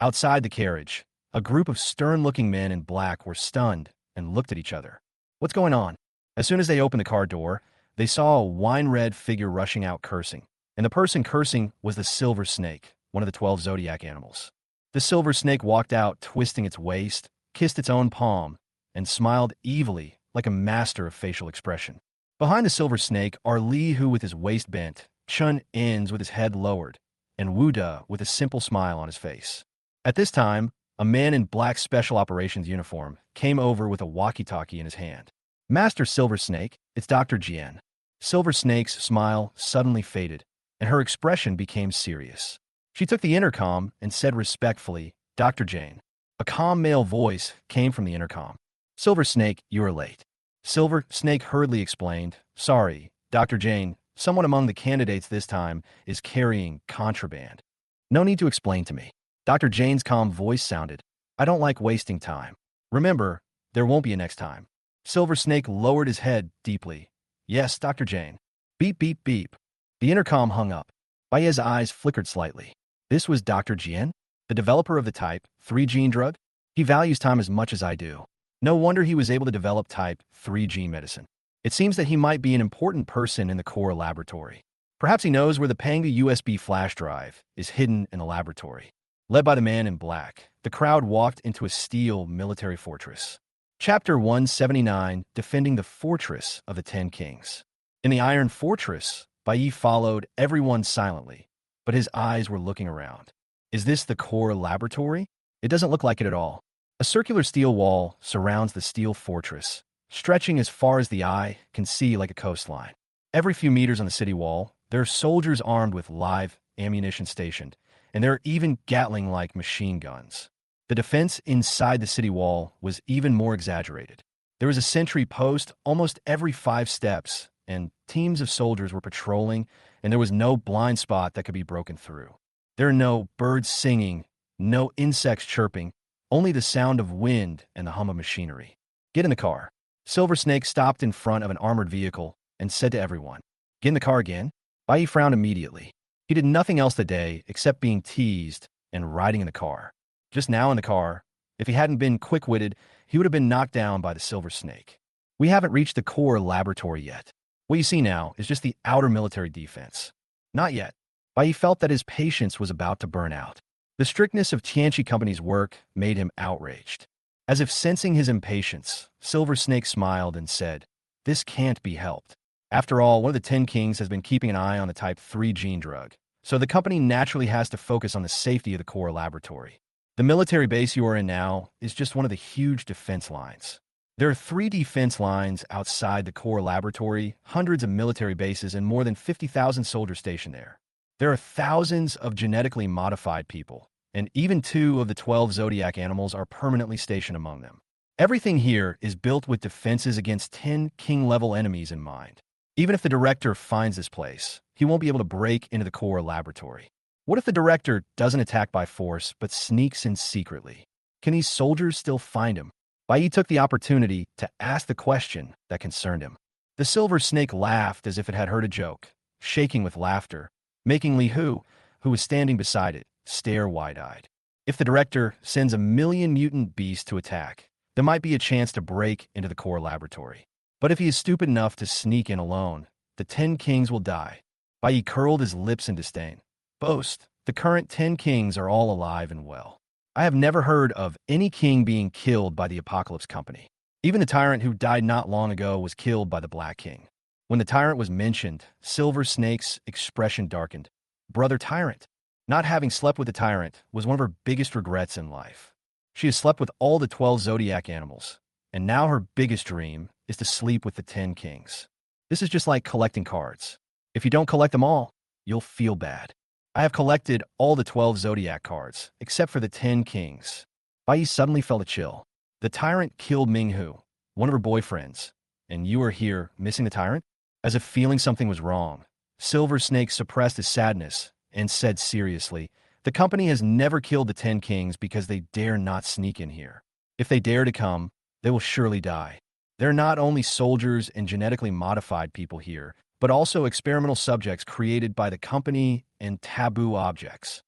Outside the carriage, a group of stern-looking men in black were stunned and looked at each other. What's going on? As soon as they opened the car door, they saw a wine-red figure rushing out cursing, and the person cursing was the Silver Snake, one of the 12 zodiac animals. The Silver Snake walked out, twisting its waist, kissed its own palm, and smiled evilly like a master of facial expression. Behind the Silver Snake are Li Hu with his waist bent, Chun Ins with his head lowered, and Wu Da with a simple smile on his face. At this time, a man in black special operations uniform came over with a walkie-talkie in his hand. Master Silver Snake, it's Dr. Jian. Silver Snake's smile suddenly faded, and her expression became serious. She took the intercom and said respectfully, Dr. Jane. A calm male voice came from the intercom. Silver Snake, you are late. Silver Snake hurriedly explained, sorry, Dr. Jane, someone among the candidates this time is carrying contraband. No need to explain to me. Dr. Jane's calm voice sounded, I don't like wasting time. Remember, there won't be a next time. Silver Snake lowered his head deeply. Yes, Dr. Jane. Beep, beep, beep. The intercom hung up. Bai's eyes flickered slightly. This was Dr. Jian, the developer of the Type 3 gene drug? He values time as much as I do. No wonder he was able to develop Type 3 gene medicine. It seems that he might be an important person in the core laboratory. Perhaps he knows where the Panga USB flash drive is hidden in the laboratory. Led by the man in black, the crowd walked into a steel military fortress. Chapter 179, Defending the Fortress of the 10 Kings. In the Iron Fortress, Bai followed everyone silently, but his eyes were looking around. Is this the core laboratory? It doesn't look like it at all. A circular steel wall surrounds the steel fortress, stretching as far as the eye can see like a coastline. Every few meters on the city wall, there are soldiers armed with live ammunition stationed, and there are even Gatling-like machine guns. The defense inside the city wall was even more exaggerated. There was a sentry post almost every 5 steps, and teams of soldiers were patrolling, and there was no blind spot that could be broken through. There are no birds singing, no insects chirping, only the sound of wind and the hum of machinery. Get in the car. Silver Snake stopped in front of an armored vehicle and said to everyone, Get in the car again? Bai frowned immediately. He did nothing else that day except being teased and riding in the car. Just now in the car, if he hadn't been quick-witted, he would have been knocked down by the Silver Snake. We haven't reached the core laboratory yet. What you see now is just the outer military defense. Not yet. Bai felt that his patience was about to burn out. The strictness of Tianchi Company's work made him outraged. As if sensing his impatience, Silver Snake smiled and said, "This can't be helped. After all, one of the 10 Kings has been keeping an eye on the Type 3 gene drug, so the company naturally has to focus on the safety of the core laboratory. The military base you are in now is just one of the huge defense lines. There are 3 defense lines outside the core laboratory, hundreds of military bases, and more than 50,000 soldiers stationed there. There are thousands of genetically modified people, and even 2 of the 12 zodiac animals are permanently stationed among them. Everything here is built with defenses against 10 king-level enemies in mind. Even if the director finds this place, he won't be able to break into the core laboratory. What if the director doesn't attack by force, but sneaks in secretly? Can these soldiers still find him?" Bai Yi took the opportunity to ask the question that concerned him. The Silver Snake laughed as if it had heard a joke, shaking with laughter, making Li Hu, who was standing beside it, stare wide-eyed. If the director sends a million mutant beasts to attack, there might be a chance to break into the core laboratory. But if he is stupid enough to sneak in alone, the 10 Kings will die. Bai Yi curled his lips in disdain. "Boast, the current 10 Kings are all alive and well. I have never heard of any king being killed by the Apocalypse Company. Even the tyrant who died not long ago was killed by the Black King." When the tyrant was mentioned, Silver Snake's expression darkened. Brother Tyrant. Not having slept with the tyrant was one of her biggest regrets in life. She has slept with all the 12 zodiac animals, and now her biggest dream is to sleep with the 10 Kings. This is just like collecting cards. If you don't collect them all, you'll feel bad. I have collected all the 12 zodiac cards, except for the 10 Kings. Bai Yi suddenly felt a chill. The tyrant killed Minghu, one of her boyfriends, and you are here missing the tyrant? As if feeling something was wrong, Silver Snake suppressed his sadness and said seriously, "The company has never killed the 10 Kings because they dare not sneak in here. If they dare to come, they will surely die. There are not only soldiers and genetically modified people here, but also experimental subjects created by the company and taboo objects."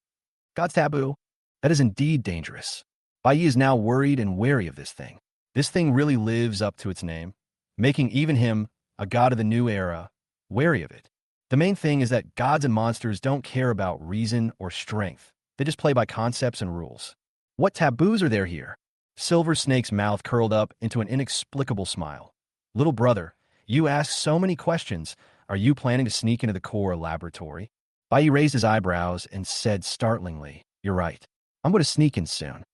God's taboo? That is indeed dangerous. Bai Yi is now worried and wary of this thing. This thing really lives up to its name, making even him, a god of the new era, wary of it. The main thing is that gods and monsters don't care about reason or strength. They just play by concepts and rules. What taboos are there here? Silver Snake's mouth curled up into an inexplicable smile. "Little brother, you ask so many questions. Are you planning to sneak into the core laboratory?" Bai Yi raised his eyebrows and said startlingly, "You're right. I'm going to sneak in soon."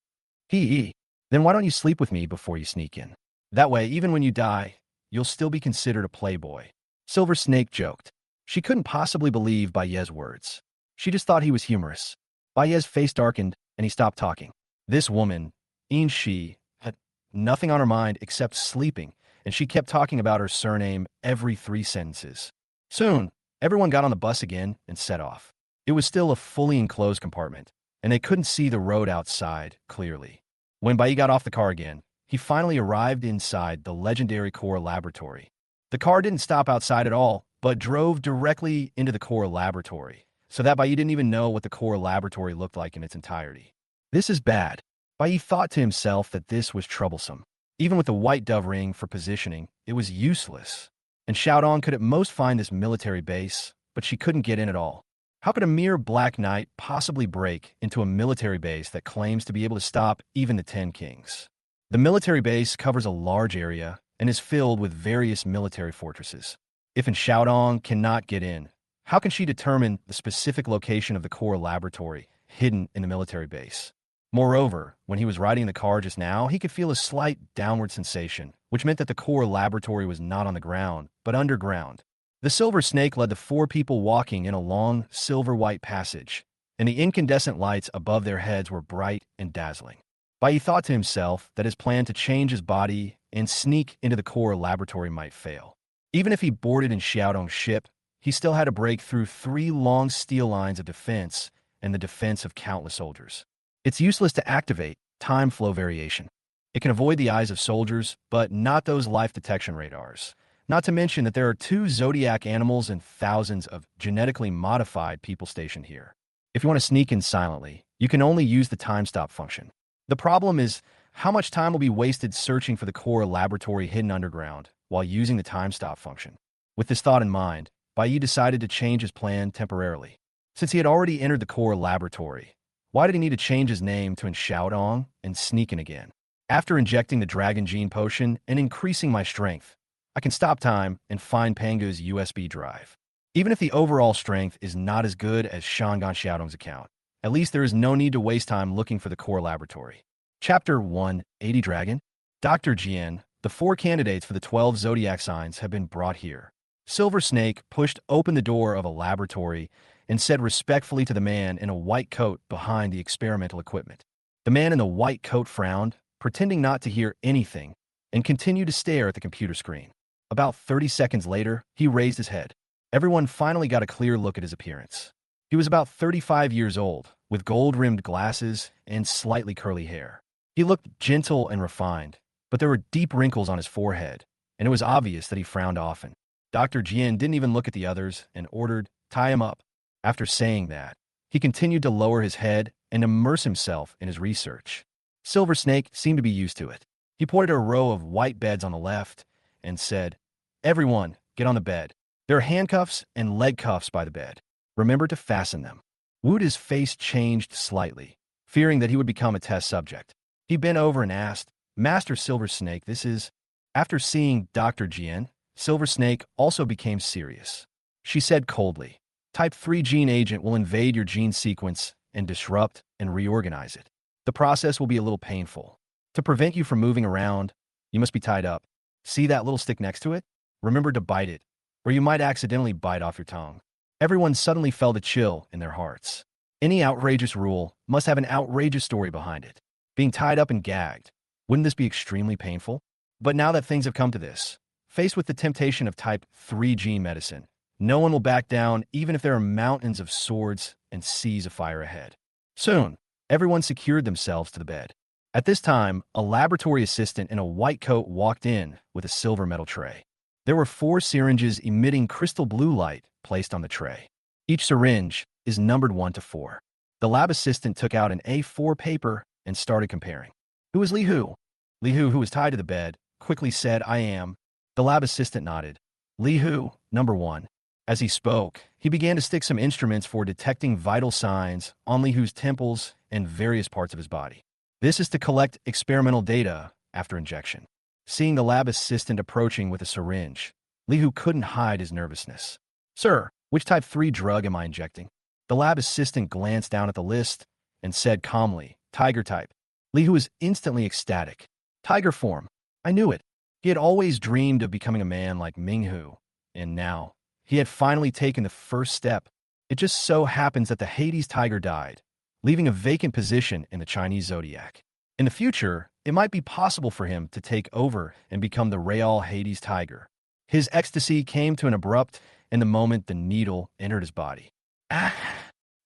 "Hee. Then why don't you sleep with me before you sneak in? That way, even when you die, you'll still be considered a playboy." Silver Snake joked. She couldn't possibly believe Bai Yi's words. She just thought he was humorous. Bai Yi's face darkened, and he stopped talking. This woman, Yin Shi, had nothing on her mind except sleeping, and she kept talking about her surname every 3 sentences. Soon, everyone got on the bus again and set off. It was still a fully enclosed compartment, and they couldn't see the road outside clearly. When Bai Yi got off the car again, he finally arrived inside the legendary core laboratory. The car didn't stop outside at all, but drove directly into the core laboratory, so that Bai Yi didn't even know what the core laboratory looked like in its entirety. This is bad. Bai Yi thought to himself that this was troublesome. Even with the white dove ring for positioning, it was useless. And Xiaodong could at most find this military base, but she couldn't get in at all. How could a mere Black Knight possibly break into a military base that claims to be able to stop even the 10 Kings? The military base covers a large area and is filled with various military fortresses. If Xiaodong cannot get in, how can she determine the specific location of the core laboratory hidden in the military base? Moreover, when he was riding the car just now, he could feel a slight downward sensation, which meant that the core laboratory was not on the ground, but underground. The Silver Snake led the 4 people walking in a long, silver-white passage, and the incandescent lights above their heads were bright and dazzling. Bai Yi thought to himself that his plan to change his body and sneak into the core laboratory might fail. Even if he boarded in Xiaodong's ship, he still had to break through 3 long steel lines of defense and the defense of countless soldiers. It's useless to activate time flow variation. It can avoid the eyes of soldiers, but not those life detection radars. Not to mention that there are 2 zodiac animals and thousands of genetically modified people stationed here. If you want to sneak in silently, you can only use the time stop function. The problem is how much time will be wasted searching for the core laboratory hidden underground while using the time stop function. With this thought in mind, Bai Yi decided to change his plan temporarily. Since he had already entered the core laboratory, Why did he need to change his name to Xiaodong and sneak in again? After injecting the Dragon Gene potion and increasing my strength, I can stop time and find Panga's USB drive. Even if the overall strength is not as good as Shangan Xiaodong's account, at least there is no need to waste time looking for the core laboratory. Chapter 1, 80 Dragon. Dr. Jian, the 4 candidates for the 12 zodiac signs have been brought here. Silver Snake pushed open the door of a laboratory and said respectfully to the man in a white coat behind the experimental equipment. The man in the white coat frowned, pretending not to hear anything, and continued to stare at the computer screen. About 30 seconds later, he raised his head. Everyone finally got a clear look at his appearance. He was about 35 years old, with gold-rimmed glasses and slightly curly hair. He looked gentle and refined, but there were deep wrinkles on his forehead, and it was obvious that he frowned often. Dr. Jian didn't even look at the others and ordered, "Tie him up." After saying that, he continued to lower his head and immerse himself in his research. Silver Snake seemed to be used to it. He pointed at a row of white beds on the left and said, "Everyone, get on the bed. There are handcuffs and leg cuffs by the bed. Remember to fasten them." Wu's face changed slightly, fearing that he would become a test subject. He bent over and asked, "Master Silver Snake, this is..." After seeing Dr. Jian, Silver Snake also became serious. She said coldly, "Type 3 gene agent will invade your gene sequence and disrupt and reorganize it. The process will be a little painful. To prevent you from moving around, you must be tied up. See that little stick next to it? Remember to bite it, or you might accidentally bite off your tongue." Everyone suddenly felt a chill in their hearts. Any outrageous rule must have an outrageous story behind it. Being tied up and gagged, wouldn't this be extremely painful? But now that things have come to this, faced with the temptation of type 3 gene medicine, no one will back down even if there are mountains of swords and seas of fire ahead. Soon, everyone secured themselves to the bed. At this time, a laboratory assistant in a white coat walked in with a silver metal tray. There were 4 syringes emitting crystal blue light placed on the tray. Each syringe is numbered 1 to 4. The lab assistant took out an A4 paper and started comparing. "Who is Li Hu?" Li Hu, who was tied to the bed, quickly said, "I am." The lab assistant nodded. "Li Hu, number 1. As he spoke, he began to stick some instruments for detecting vital signs on Li Hu's temples and various parts of his body. This is to collect experimental data after injection. Seeing the lab assistant approaching with a syringe, Li Hu couldn't hide his nervousness. "Sir, which type 3 drug am I injecting?" The lab assistant glanced down at the list and said calmly, "Tiger type." Li Hu was instantly ecstatic. Tiger form. I knew it. He had always dreamed of becoming a man like Ming Hu, and now he had finally taken the first step. It just so happens that the Hades tiger died, leaving a vacant position in the Chinese zodiac. In the future, it might be possible for him to take over and become the Real Hades tiger. His ecstasy came to an abrupt in the moment the needle entered his body. Ah!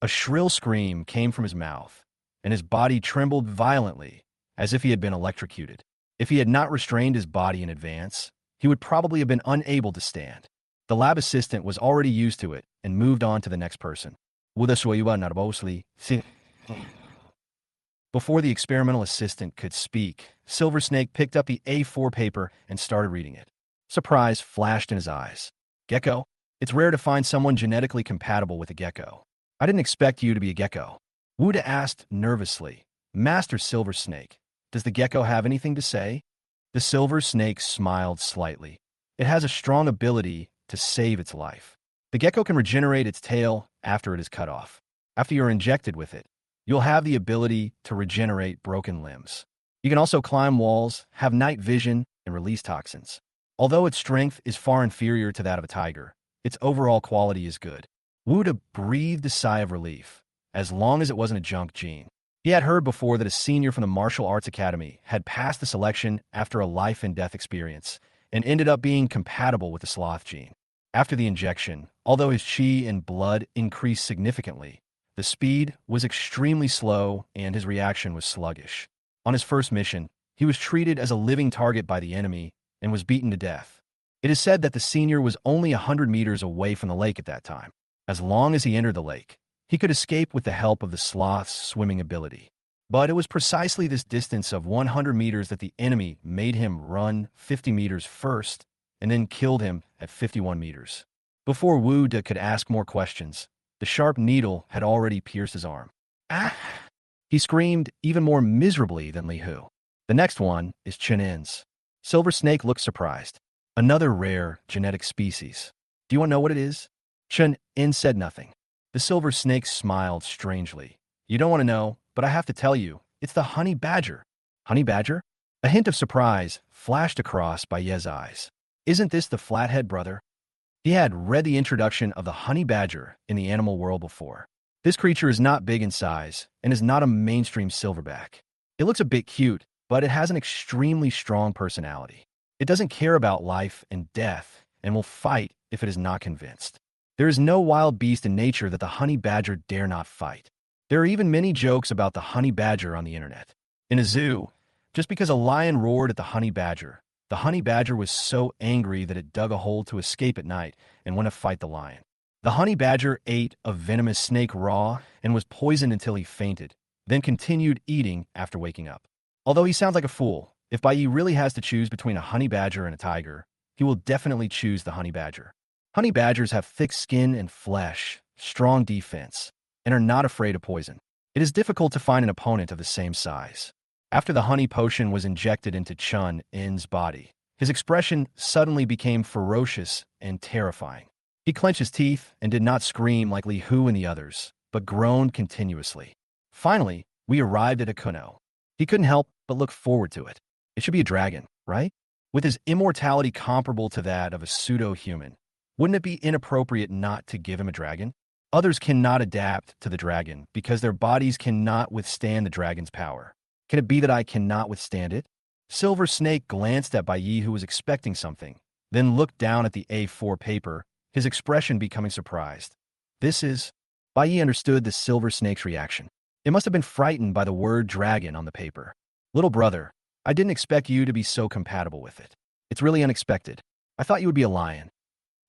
A shrill scream came from his mouth, and his body trembled violently, as if he had been electrocuted. If he had not restrained his body in advance, he would probably have been unable to stand. The lab assistant was already used to it and moved on to the next person. Before the experimental assistant could speak, Silver Snake picked up the A4 paper and started reading it. Surprise flashed in his eyes. "Gecko? It's rare to find someone genetically compatible with a gecko. I didn't expect you to be a gecko." Wuda asked nervously, "Master Silver Snake, does the gecko have anything to say?" The Silver Snake smiled slightly. "It has a strong ability to save its life. The gecko can regenerate its tail after it is cut off. After you're injected with it, you'll have the ability to regenerate broken limbs. You can also climb walls, have night vision, and release toxins. Although its strength is far inferior to that of a tiger, its overall quality is good." Wuda breathed a sigh of relief, as long as it wasn't a junk gene. He had heard before that a senior from the Martial Arts Academy had passed the selection after a life-and-death experience and ended up being compatible with the sloth gene. After the injection, although his chi and blood increased significantly, the speed was extremely slow and his reaction was sluggish. On his first mission, he was treated as a living target by the enemy and was beaten to death. It is said that the senior was only 100 meters away from the lake at that time. As long as he entered the lake, he could escape with the help of the sloth's swimming ability. But it was precisely this distance of 100 meters that the enemy made him run 50 meters first and then killed him at 51 meters. Before Wu De could ask more questions, the sharp needle had already pierced his arm. "Ah!" He screamed even more miserably than Li Hu. The next one is Chen-In's. Silver Snake looked surprised. Another rare genetic species. Do you want to know what it is? Chen-In said nothing. The Silver Snake smiled strangely. You don't want to know, but I have to tell you, it's the honey badger. Honey badger? A hint of surprise flashed across Baye's eyes. Isn't this the flathead brother? He had read the introduction of the honey badger in the animal world before. This creature is not big in size and is not a mainstream silverback. It looks a bit cute, but it has an extremely strong personality. It doesn't care about life and death and will fight if it is not convinced. There is no wild beast in nature that the honey badger dare not fight. There are even many jokes about the honey badger on the internet. In a zoo, just because a lion roared at the honey badger was so angry that it dug a hole to escape at night and went to fight the lion. The honey badger ate a venomous snake raw and was poisoned until he fainted, then continued eating after waking up. Although he sounds like a fool, if Bai really has to choose between a honey badger and a tiger, he will definitely choose the honey badger. Honey badgers have thick skin and flesh, strong defense, and are not afraid of poison. It is difficult to find an opponent of the same size. After the honey potion was injected into Chun-In's body, his expression suddenly became ferocious and terrifying. He clenched his teeth and did not scream like Li Hu and the others, but groaned continuously. Finally, we arrived at Akuno. He couldn't help but look forward to it. It should be a dragon, right? With his immortality comparable to that of a pseudo-human, wouldn't it be inappropriate not to give him a dragon? Others cannot adapt to the dragon because their bodies cannot withstand the dragon's power. Can it be that I cannot withstand it? Silver Snake glanced at Bai Yi, who was expecting something, then looked down at the A4 paper, his expression becoming surprised. Bai Yi understood the Silver Snake's reaction. It must have been frightened by the word dragon on the paper. Little brother, I didn't expect you to be so compatible with it. It's really unexpected. I thought you would be a lion.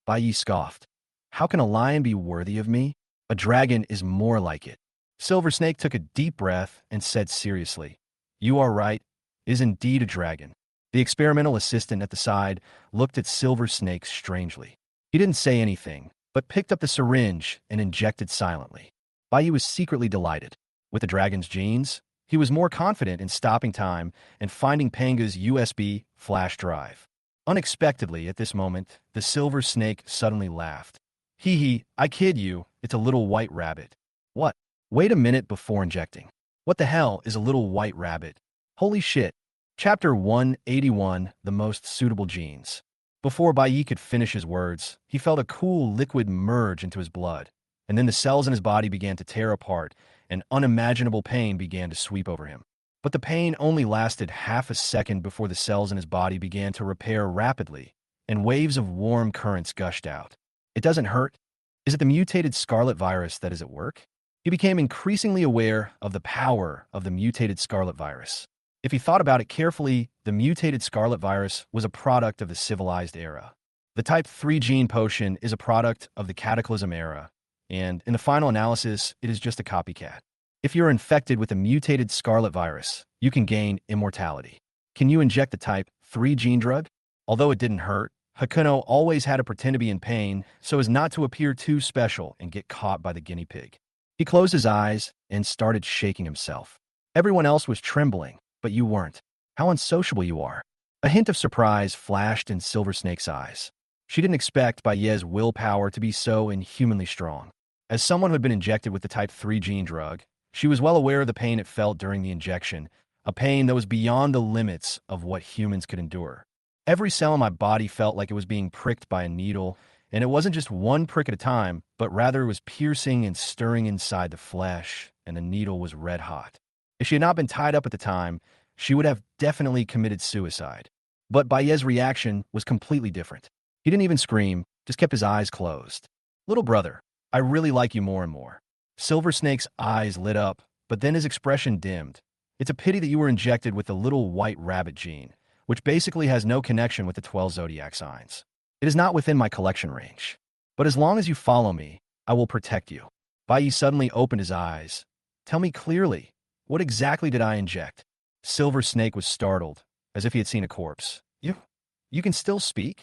Bai Yi scoffed. How can a lion be worthy of me? A dragon is more like it. Silver Snake took a deep breath and said seriously, You are right. It is indeed a dragon. The experimental assistant at the side looked at Silver Snake strangely. He didn't say anything, but picked up the syringe and injected silently. Bai Yi was secretly delighted. With the dragon's genes, he was more confident in stopping time and finding Panga's USB flash drive. Unexpectedly, at this moment, the Silver Snake suddenly laughed. Hee hee, I kid you, it's a little white rabbit. What? Wait a minute before injecting. What the hell is a little white rabbit? Holy shit. Chapter 181, The Most Suitable Genes. Before Bai Yi could finish his words, he felt a cool liquid merge into his blood, and then the cells in his body began to tear apart, and unimaginable pain began to sweep over him. But the pain only lasted half a second before the cells in his body began to repair rapidly, and waves of warm currents gushed out. It doesn't hurt. Is it the mutated scarlet virus that is at work? He became increasingly aware of the power of the mutated scarlet virus. If he thought about it carefully, the mutated scarlet virus was a product of the civilized era. The type 3 gene potion is a product of the cataclysm era, and in the final analysis, it is just a copycat. If you're infected with a mutated scarlet virus, you can gain immortality. Can you inject the type 3 gene drug? Although it didn't hurt, Hakuno always had to pretend to be in pain so as not to appear too special and get caught by the guinea pig. He closed his eyes and started shaking himself. Everyone else was trembling, but you weren't. How unsociable you are. A hint of surprise flashed in Silver Snake's eyes. She didn't expect Baye's willpower to be so inhumanly strong. As someone who had been injected with the type 3 gene drug, she was well aware of the pain it felt during the injection, a pain that was beyond the limits of what humans could endure. Every cell in my body felt like it was being pricked by a needle, and it wasn't just one prick at a time, but rather it was piercing and stirring inside the flesh, and the needle was red hot. If she had not been tied up at the time, she would have definitely committed suicide. But Baye's reaction was completely different. He didn't even scream, just kept his eyes closed. Little brother, I really like you more and more. Silver Snake's eyes lit up, but then his expression dimmed. It's a pity that you were injected with the little white rabbit gene, which basically has no connection with the 12 zodiac signs. It is not within my collection range. But as long as you follow me, I will protect you. Bai suddenly opened his eyes. Tell me clearly, what exactly did I inject? Silver Snake was startled, as if he had seen a corpse. You can still speak?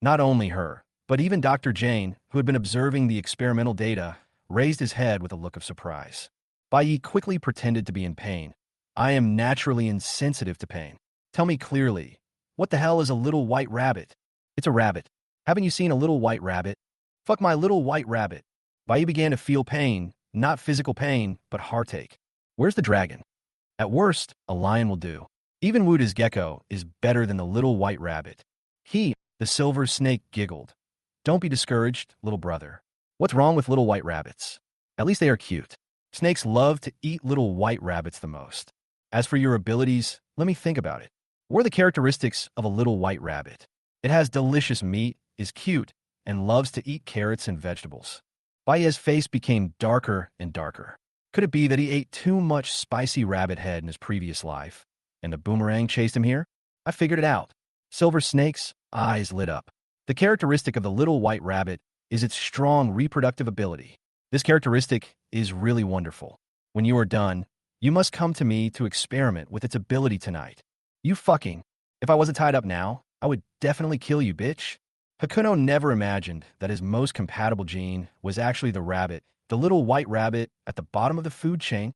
Not only her, but even Dr. Jane, who had been observing the experimental data, raised his head with a look of surprise. Bai Yi quickly pretended to be in pain. I am naturally insensitive to pain. Tell me clearly, what the hell is a little white rabbit? It's a rabbit. Haven't you seen a little white rabbit? Fuck my little white rabbit. Bai Yi began to feel pain, not physical pain, but heartache. Where's the dragon? At worst, a lion will do. Even Wuda's gecko is better than the little white rabbit. The silver snake, giggled. Don't be discouraged, little brother. What's wrong with little white rabbits? At least they are cute. Snakes love to eat little white rabbits the most. As for your abilities, let me think about it. What are the characteristics of a little white rabbit? It has delicious meat, is cute, and loves to eat carrots and vegetables. Baiye's face became darker and darker. Could it be that he ate too much spicy rabbit head in his previous life, and the boomerang chased him here? I figured it out. Silver Snake's eyes lit up. The characteristic of the little white rabbit is its strong reproductive ability. This characteristic is really wonderful. When you are done, you must come to me to experiment with its ability tonight. You fucking. If I wasn't tied up now, I would definitely kill you, bitch. Hakuno never imagined that his most compatible gene was actually the rabbit, the little white rabbit at the bottom of the food chain.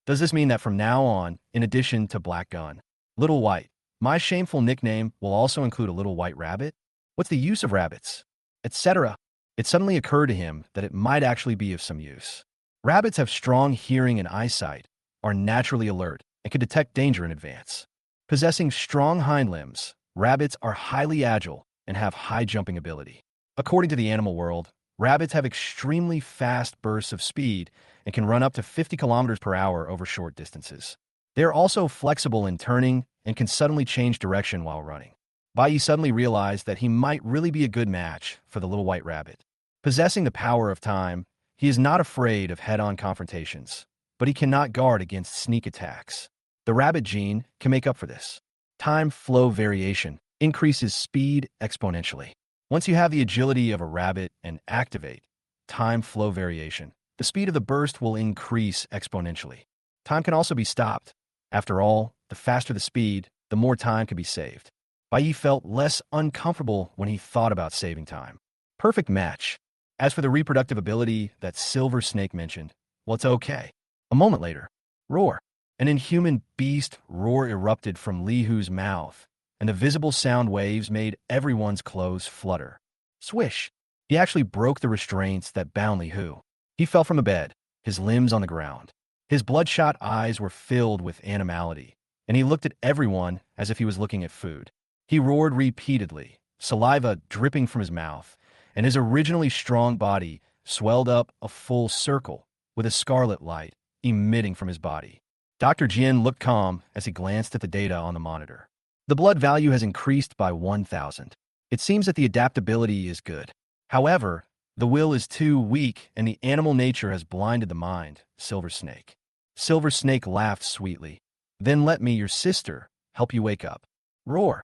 Does this mean that from now on, in addition to Black Gun, Little White, my shameful nickname will also include a little white rabbit? What's the use of rabbits? Etc. It suddenly occurred to him that it might actually be of some use. Rabbits have strong hearing and eyesight, are naturally alert, and can detect danger in advance. Possessing strong hind limbs, rabbits are highly agile and have high jumping ability. According to the animal world, rabbits have extremely fast bursts of speed and can run up to 50 kilometers per hour over short distances. They are also flexible in turning and can suddenly change direction while running. Bai suddenly realized that he might really be a good match for the little white rabbit. Possessing the power of time, he is not afraid of head-on confrontations, but he cannot guard against sneak attacks. The rabbit gene can make up for this. Time flow variation increases speed exponentially. Once you have the agility of a rabbit and activate time flow variation, the speed of the burst will increase exponentially. Time can also be stopped. After all, the faster the speed, the more time can be saved. Bai felt less uncomfortable when he thought about saving time. Perfect match. As for the reproductive ability that Silver Snake mentioned, well, it's okay. A moment later, roar. An inhuman beast roar erupted from Li Hu's mouth, and the visible sound waves made everyone's clothes flutter. Swish! He actually broke the restraints that bound Li Hu. He fell from the bed, his limbs on the ground. His bloodshot eyes were filled with animality, and he looked at everyone as if he was looking at food. He roared repeatedly, saliva dripping from his mouth, and his originally strong body swelled up a full circle with a scarlet light emitting from his body. Dr. Jin looked calm as he glanced at the data on the monitor. The blood value has increased by 1,000. It seems that the adaptability is good. However, the will is too weak and the animal nature has blinded the mind, Silver Snake. Silver Snake laughed sweetly. Then let me, your sister, help you wake up. Roar.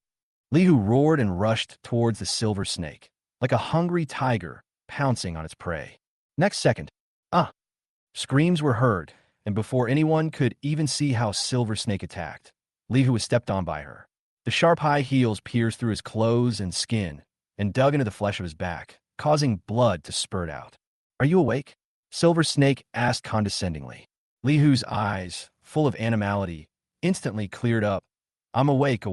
Li Hu roared and rushed towards the Silver Snake, like a hungry tiger pouncing on its prey. Next second, screams were heard, and before anyone could even see how Silver Snake attacked, Li Hu was stepped on by her. The sharp high heels pierced through his clothes and skin and dug into the flesh of his back, causing blood to spurt out. Are you awake? Silver Snake asked condescendingly. Li Hu's eyes, full of animality, instantly cleared up. I'm awake.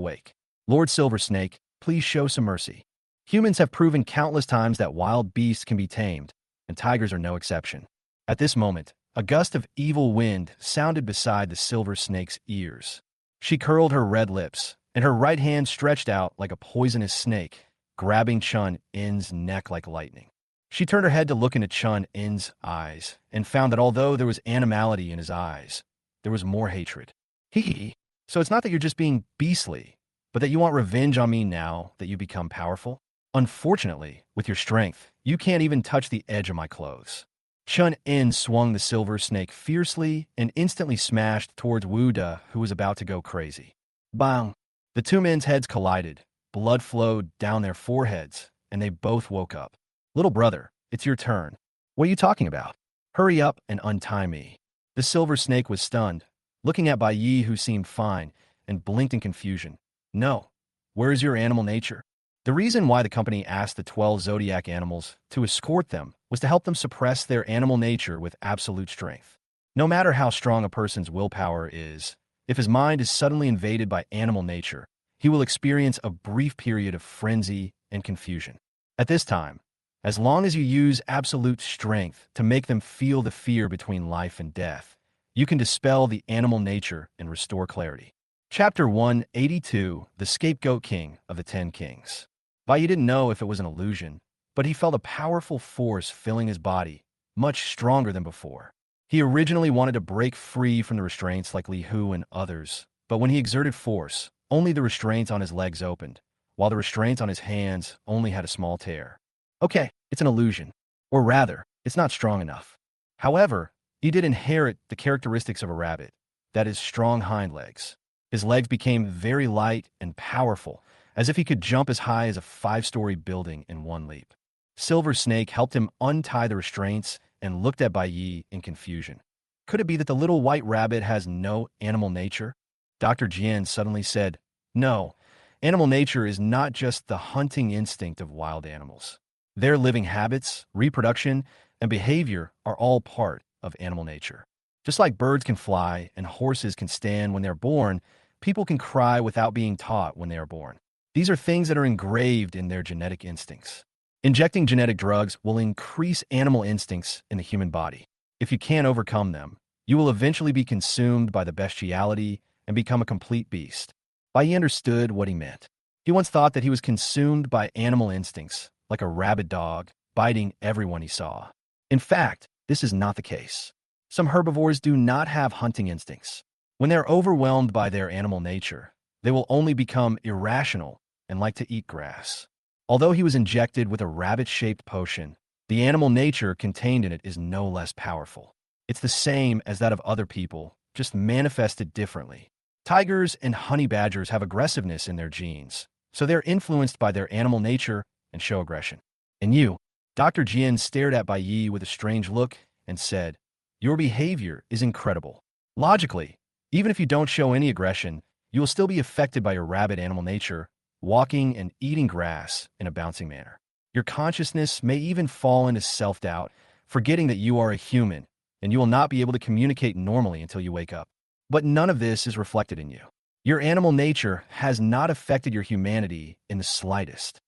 Lord Silver Snake, please show some mercy. Humans have proven countless times that wild beasts can be tamed, and tigers are no exception. At this moment, a gust of evil wind sounded beside the Silver Snake's ears. She curled her red lips, and her right hand stretched out like a poisonous snake, grabbing Chun In's neck like lightning. She turned her head to look into Chun In's eyes, and found that although there was animality in his eyes, there was more hatred. Hee. So it's not that you're just being beastly, but that you want revenge on me now that you become powerful? Unfortunately, with your strength, you can't even touch the edge of my clothes. Chun In swung the Silver Snake fiercely and instantly smashed towards Wu De, who was about to go crazy. Bang! The two men's heads collided, blood flowed down their foreheads, and they both woke up. Little brother, it's your turn. What are you talking about? Hurry up and untie me. The Silver Snake was stunned, looking at Bai Yi, who seemed fine, and blinked in confusion. No. Where is your animal nature? The reason why the company asked the 12 zodiac animals to escort them was to help them suppress their animal nature with absolute strength. No matter how strong a person's willpower is, if his mind is suddenly invaded by animal nature, he will experience a brief period of frenzy and confusion. At this time, as long as you use absolute strength to make them feel the fear between life and death, you can dispel the animal nature and restore clarity. Chapter 182: The Scapegoat King of the Ten Kings. Bai didn't know if it was an illusion, but he felt a powerful force filling his body, much stronger than before. He originally wanted to break free from the restraints like Li Hu and others, but when he exerted force, only the restraints on his legs opened, while the restraints on his hands only had a small tear. Okay, it's an illusion. Or rather, it's not strong enough. However, he did inherit the characteristics of a rabbit, that is, strong hind legs. His legs became very light and powerful, as if he could jump as high as a 5-story building in one leap. Silver Snake helped him untie the restraints and looked at Bai Yi in confusion. Could it be that the little white rabbit has no animal nature? Dr. Jian suddenly said, "No, animal nature is not just the hunting instinct of wild animals. Their living habits, reproduction, and behavior are all part of animal nature. Just like birds can fly and horses can stand when they're born, people can cry without being taught when they are born. These are things that are engraved in their genetic instincts. Injecting genetic drugs will increase animal instincts in the human body. If you can't overcome them, you will eventually be consumed by the bestiality and become a complete beast." Bai Yi understood what he meant. He once thought that he was consumed by animal instincts, like a rabid dog, biting everyone he saw. In fact, this is not the case. Some herbivores do not have hunting instincts. When they're overwhelmed by their animal nature, they will only become irrational and like to eat grass. Although he was injected with a rabbit-shaped potion, the animal nature contained in it is no less powerful. It's the same as that of other people, just manifested differently. Tigers and honey badgers have aggressiveness in their genes, so they're influenced by their animal nature and show aggression. And you, Dr. Jian stared at Bai Yi with a strange look and said, "Your behavior is incredible. Logically, even if you don't show any aggression, you will still be affected by your rabid animal nature, walking and eating grass in a bouncing manner. Your consciousness may even fall into self-doubt, forgetting that you are a human, and you will not be able to communicate normally until you wake up. But none of this is reflected in you. Your animal nature has not affected your humanity in the slightest."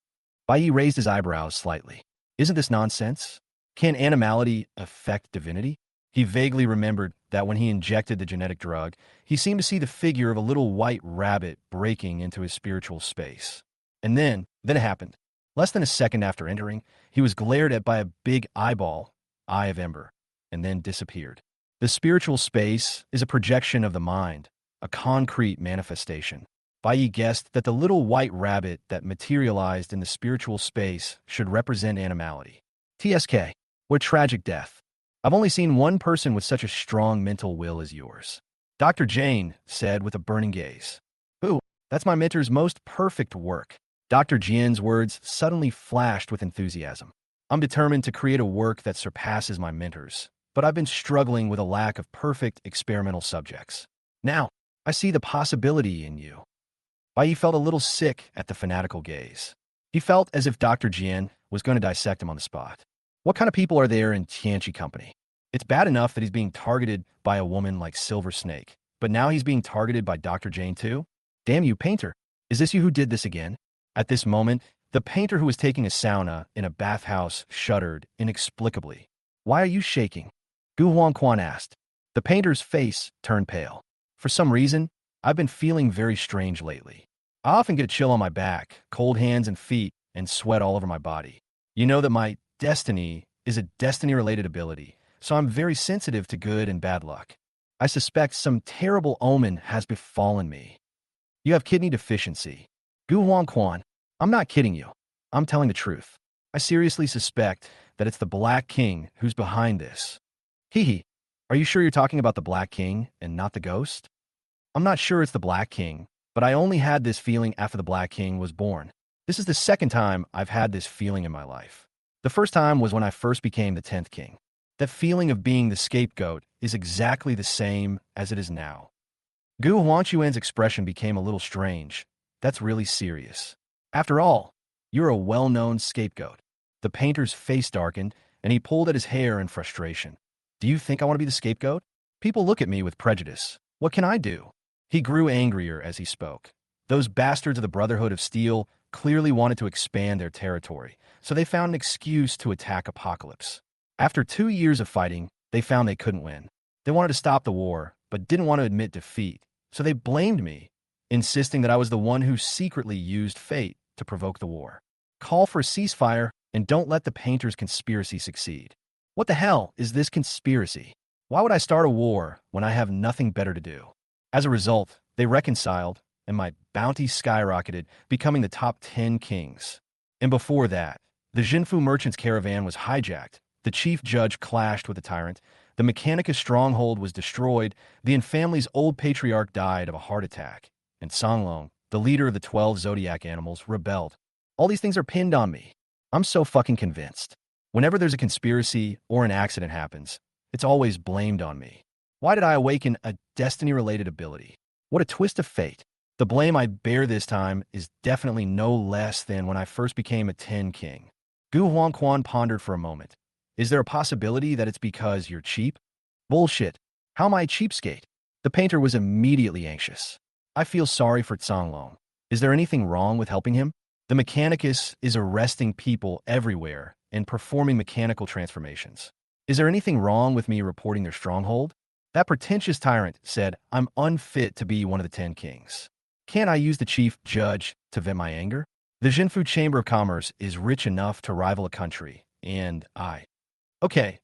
Bai Yi raised his eyebrows slightly. Isn't this nonsense? Can animality affect divinity? He vaguely remembered that when he injected the genetic drug, he seemed to see the figure of a little white rabbit breaking into his spiritual space. And then it happened. Less than a second after entering, he was glared at by a big eyeball, Eye of Ember, and then disappeared. The spiritual space is a projection of the mind, a concrete manifestation. Bai Yi guessed that the little white rabbit that materialized in the spiritual space should represent animality. TSK, what tragic death. I've only seen one person with such a strong mental will as yours. Dr. Jane said with a burning gaze. Ooh, that's my mentor's most perfect work. Dr. Jian's words suddenly flashed with enthusiasm. I'm determined to create a work that surpasses my mentor's, but I've been struggling with a lack of perfect experimental subjects. Now, I see the possibility in you. Bai Yi felt a little sick at the fanatical gaze. He felt as if Dr. Jian was going to dissect him on the spot. What kind of people are there in Tianchi Company? It's bad enough that he's being targeted by a woman like Silver Snake, but now he's being targeted by Dr. Jane too? Damn you, painter. Is this you who did this again? At this moment, the painter who was taking a sauna in a bathhouse shuddered inexplicably. Why are you shaking? Gu Huangquan asked. The painter's face turned pale. For some reason, I've been feeling very strange lately. I often get a chill on my back, cold hands and feet, and sweat all over my body. You know that my destiny is a destiny-related ability, so I'm very sensitive to good and bad luck. I suspect some terrible omen has befallen me. You have kidney deficiency. Gu Huangquan, I'm not kidding you. I'm telling the truth. I seriously suspect that it's the Black King who's behind this. Hee. Are you sure you're talking about the Black King and not the ghost? I'm not sure it's the Black King, but I only had this feeling after the Black King was born. This is the second time I've had this feeling in my life. The first time was when I first became the 10th king. That feeling of being the scapegoat is exactly the same as it is now. Gu Huangquan's expression became a little strange. That's really serious. After all, you're a well-known scapegoat. The painter's face darkened, and he pulled at his hair in frustration. Do you think I want to be the scapegoat? People look at me with prejudice. What can I do? He grew angrier as he spoke. Those bastards of the Brotherhood of Steel clearly wanted to expand their territory, so they found an excuse to attack Apocalypse. After 2 years of fighting, they found they couldn't win. They wanted to stop the war, but didn't want to admit defeat, so they blamed me, insisting that I was the one who secretly used fate to provoke the war. Call for a ceasefire and don't let the painters' conspiracy succeed. What the hell is this conspiracy? Why would I start a war when I have nothing better to do? As a result, they reconciled, and my bounty skyrocketed, becoming the top 10 kings. And before that, the Jinfu merchant's caravan was hijacked, the chief judge clashed with the tyrant, the Mechanicus stronghold was destroyed, the infamily's old patriarch died of a heart attack, and Songlong, the leader of the 12 zodiac animals, rebelled. All these things are pinned on me. I'm so fucking convinced. Whenever there's a conspiracy or an accident happens, it's always blamed on me. Why did I awaken a destiny-related ability? What a twist of fate. The blame I bear this time is definitely no less than when I first became a 10 king. Gu Huangquan pondered for a moment. Is there a possibility that it's because you're cheap? Bullshit. How am I a cheapskate? The painter was immediately anxious. I feel sorry for Songlong. Is there anything wrong with helping him? The Mechanicus is arresting people everywhere and performing mechanical transformations. Is there anything wrong with me reporting their stronghold? That pretentious tyrant said I'm unfit to be one of the 10 kings. Can't I use the chief judge to vent my anger? The Jinfu Chamber of Commerce is rich enough to rival a country, and I... Okay,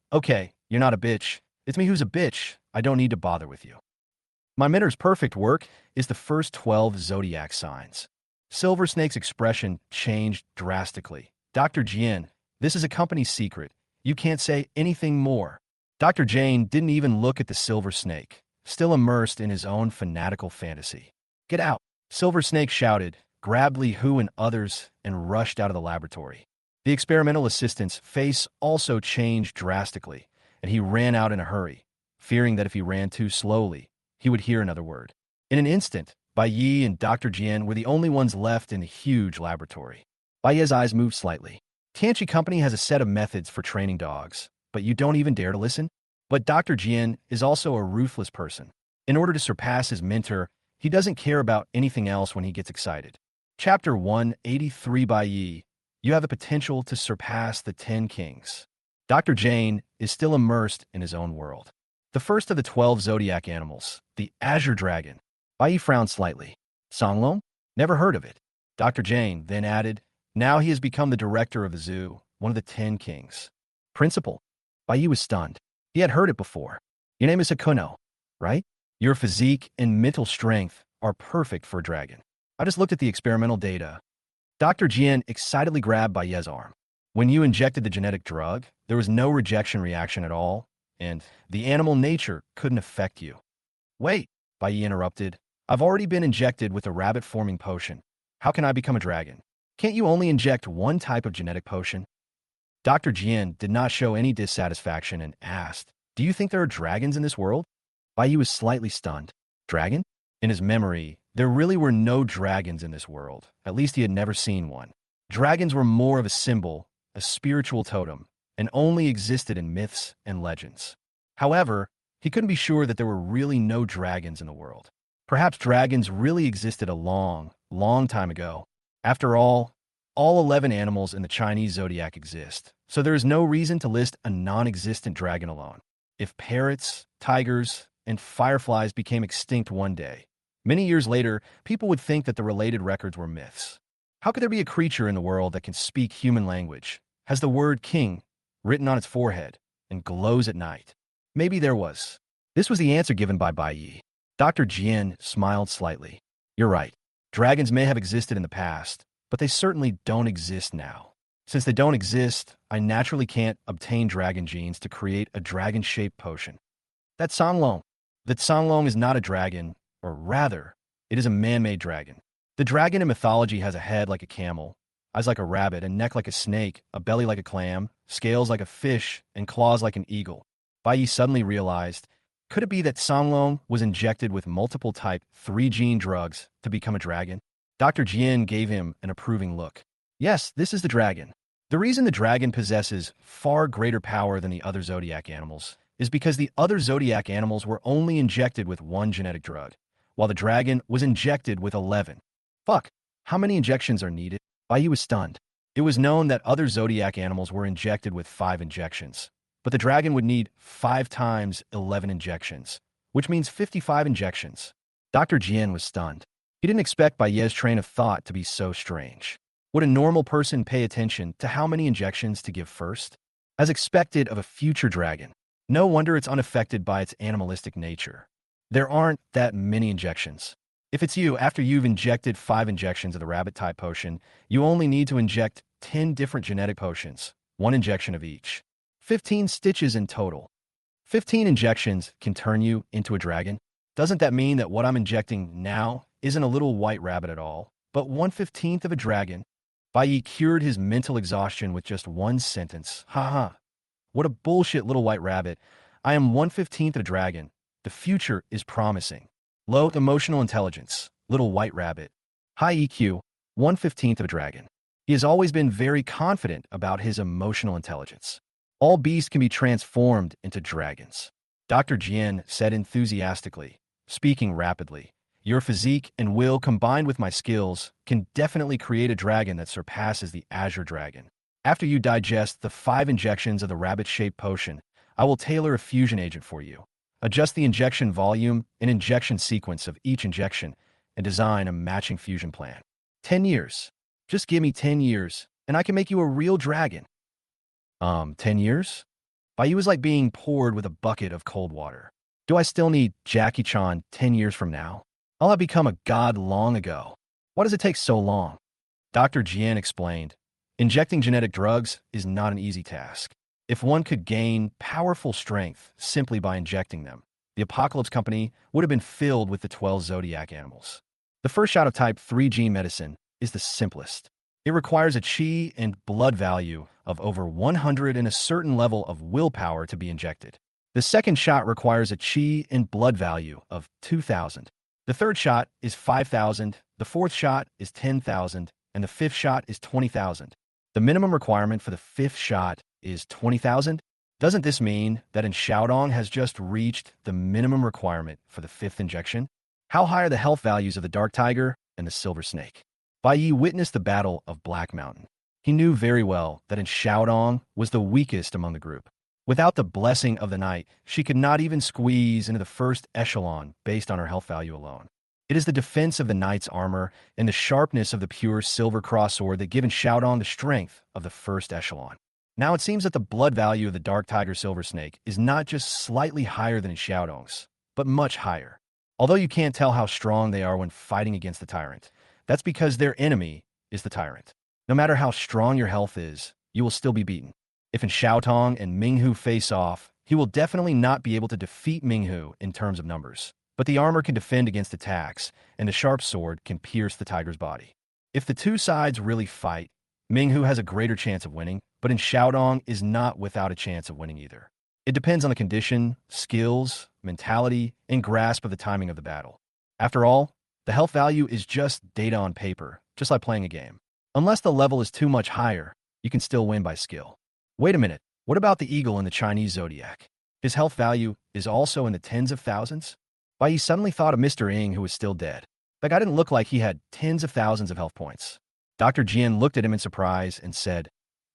you're not a bitch. It's me who's a bitch. I don't need to bother with you. My mentor's perfect work is the first 12 zodiac signs. Silver Snake's expression changed drastically. Dr. Jian, this is a company secret. You can't say anything more. Dr. Jane didn't even look at the Silver Snake, still immersed in his own fanatical fantasy. Get out! Silver Snake shouted, grabbed Li Hu and others, and rushed out of the laboratory. The experimental assistant's face also changed drastically, and he ran out in a hurry, fearing that if he ran too slowly, he would hear another word. In an instant, Bai Yi and Dr. Jian were the only ones left in the huge laboratory. Bai Yi's eyes moved slightly. Tianchi Company has a set of methods for training dogs, but you don't even dare to listen? But Dr. Jian is also a ruthless person. In order to surpass his mentor, he doesn't care about anything else when he gets excited. Chapter 183 Bai Yi. You have the potential to surpass the 10 kings. Dr. Jane is still immersed in his own world. The first of the 12 zodiac animals, the Azure Dragon. Bai Yi frowned slightly. Songlong? Never heard of it. Dr. Jane then added, now he has become the director of the zoo, one of the 10 kings. Principal? Bai Yi was stunned. He had heard it before. Your name is Hakuno, right? Your physique and mental strength are perfect for a dragon. I just looked at the experimental data. Dr. Jian excitedly grabbed Bai Yi's arm. When you injected the genetic drug, there was no rejection reaction at all, and the animal nature couldn't affect you. Wait, Bai Yi interrupted. I've already been injected with a rabbit-forming potion. How can I become a dragon? Can't you only inject one type of genetic potion? Dr. Jian did not show any dissatisfaction and asked, do you think there are dragons in this world? Bai Yi was slightly stunned. Dragon? In his memory, there really were no dragons in this world. At least he had never seen one. Dragons were more of a symbol, a spiritual totem, and only existed in myths and legends. However, he couldn't be sure that there were really no dragons in the world. Perhaps dragons really existed a long, long time ago. After all 11 animals in the Chinese zodiac exist, so there is no reason to list a non-existent dragon alone. If parrots, tigers, and fireflies became extinct one day, many years later, people would think that the related records were myths. How could there be a creature in the world that can speak human language, has the word king written on its forehead, and glows at night? Maybe there was. This was the answer given by Bai Yi. Dr. Jian smiled slightly. You're right. Dragons may have existed in the past, but they certainly don't exist now. Since they don't exist, I naturally can't obtain dragon genes to create a dragon-shaped potion. That's Songlong. That Songlong is not a dragon, or rather, it is a man-made dragon. The dragon in mythology has a head like a camel, eyes like a rabbit, a neck like a snake, a belly like a clam, scales like a fish, and claws like an eagle. Bai Yi suddenly realized, could it be that Songlong was injected with multiple type 3 gene drugs to become a dragon? Dr. Jian gave him an approving look. Yes, this is the dragon. The reason the dragon possesses far greater power than the other zodiac animals is because the other zodiac animals were only injected with one genetic drug, while the dragon was injected with 11. Fuck, how many injections are needed? Bai was stunned. It was known that other zodiac animals were injected with 5 injections, but the dragon would need 5 times 11 injections, which means 55 injections. Dr. Jian was stunned. He didn't expect Bai's train of thought to be so strange. Would a normal person pay attention to how many injections to give first? As expected of a future dragon, no wonder it's unaffected by its animalistic nature. There aren't that many injections. If it's you, after you've injected 5 injections of the rabbit-type potion, you only need to inject 10 different genetic potions, 1 injection of each. 15 stitches in total. 15 injections can turn you into a dragon. Doesn't that mean that what I'm injecting now isn't a little white rabbit at all, but 1/15 of a dragon? Bai cured his mental exhaustion with just one sentence. Haha. What a bullshit, little white rabbit. I am 1/15 a dragon. The future is promising. Low emotional intelligence, little white rabbit. High EQ, 1/15 of a dragon. He has always been very confident about his emotional intelligence. All beasts can be transformed into dragons. Dr. Jian said enthusiastically, speaking rapidly. Your physique and will combined with my skills can definitely create a dragon that surpasses the Azure Dragon. After you digest the 5 injections of the rabbit-shaped potion, I will tailor a fusion agent for you. Adjust the injection volume and injection sequence of each injection and design a matching fusion plan. 10 years. Just give me 10 years, and I can make you a real dragon. 10 years? Bai was like being poured with a bucket of cold water. Do I still need Jackie Chan 10 years from now? I'll have become a god long ago. Why does it take so long? Dr. Jian explained. Injecting genetic drugs is not an easy task. If one could gain powerful strength simply by injecting them, the Apocalypse Company would have been filled with the 12 zodiac animals. The first shot of type 3 gene medicine is the simplest. It requires a chi and blood value of over 100 and a certain level of willpower to be injected. The second shot requires a chi and blood value of 2,000. The third shot is 5,000, the fourth shot is 10,000, and the fifth shot is 20,000. The minimum requirement for the fifth shot is 20,000. Doesn't this mean that in Xiaodong has just reached the minimum requirement for the 5th injection? How high are the health values of the Dark Tiger and the Silver Snake? Bai Yi witnessed the Battle of Black Mountain. He knew very well that in Xiaodong was the weakest among the group. Without the blessing of the night, she could not even squeeze into the first echelon based on her health value alone. It is the defense of the knight's armor and the sharpness of the pure silver cross sword that given Xiaodong the strength of the first echelon. Now it seems that the blood value of the Dark Tiger Silver Snake is not just slightly higher than in Xiaodong's, but much higher. Although you can't tell how strong they are when fighting against the tyrant, that's because their enemy is the tyrant. No matter how strong your health is, you will still be beaten. If in Xiaotong and Minghu face off, he will definitely not be able to defeat Minghu in terms of numbers. But the armor can defend against attacks, and the sharp sword can pierce the tiger's body. If the two sides really fight, Minghu has a greater chance of winning, but in Xiaodong is not without a chance of winning either. It depends on the condition, skills, mentality, and grasp of the timing of the battle. After all, the health value is just data on paper, just like playing a game. Unless the level is too much higher, you can still win by skill. Wait a minute, what about the eagle in the Chinese zodiac? His health value is also in the tens of thousands? Bai suddenly thought of Mr. Ing, who was still dead. That guy didn't look like he had tens of thousands of health points. Dr. Jian looked at him in surprise and said,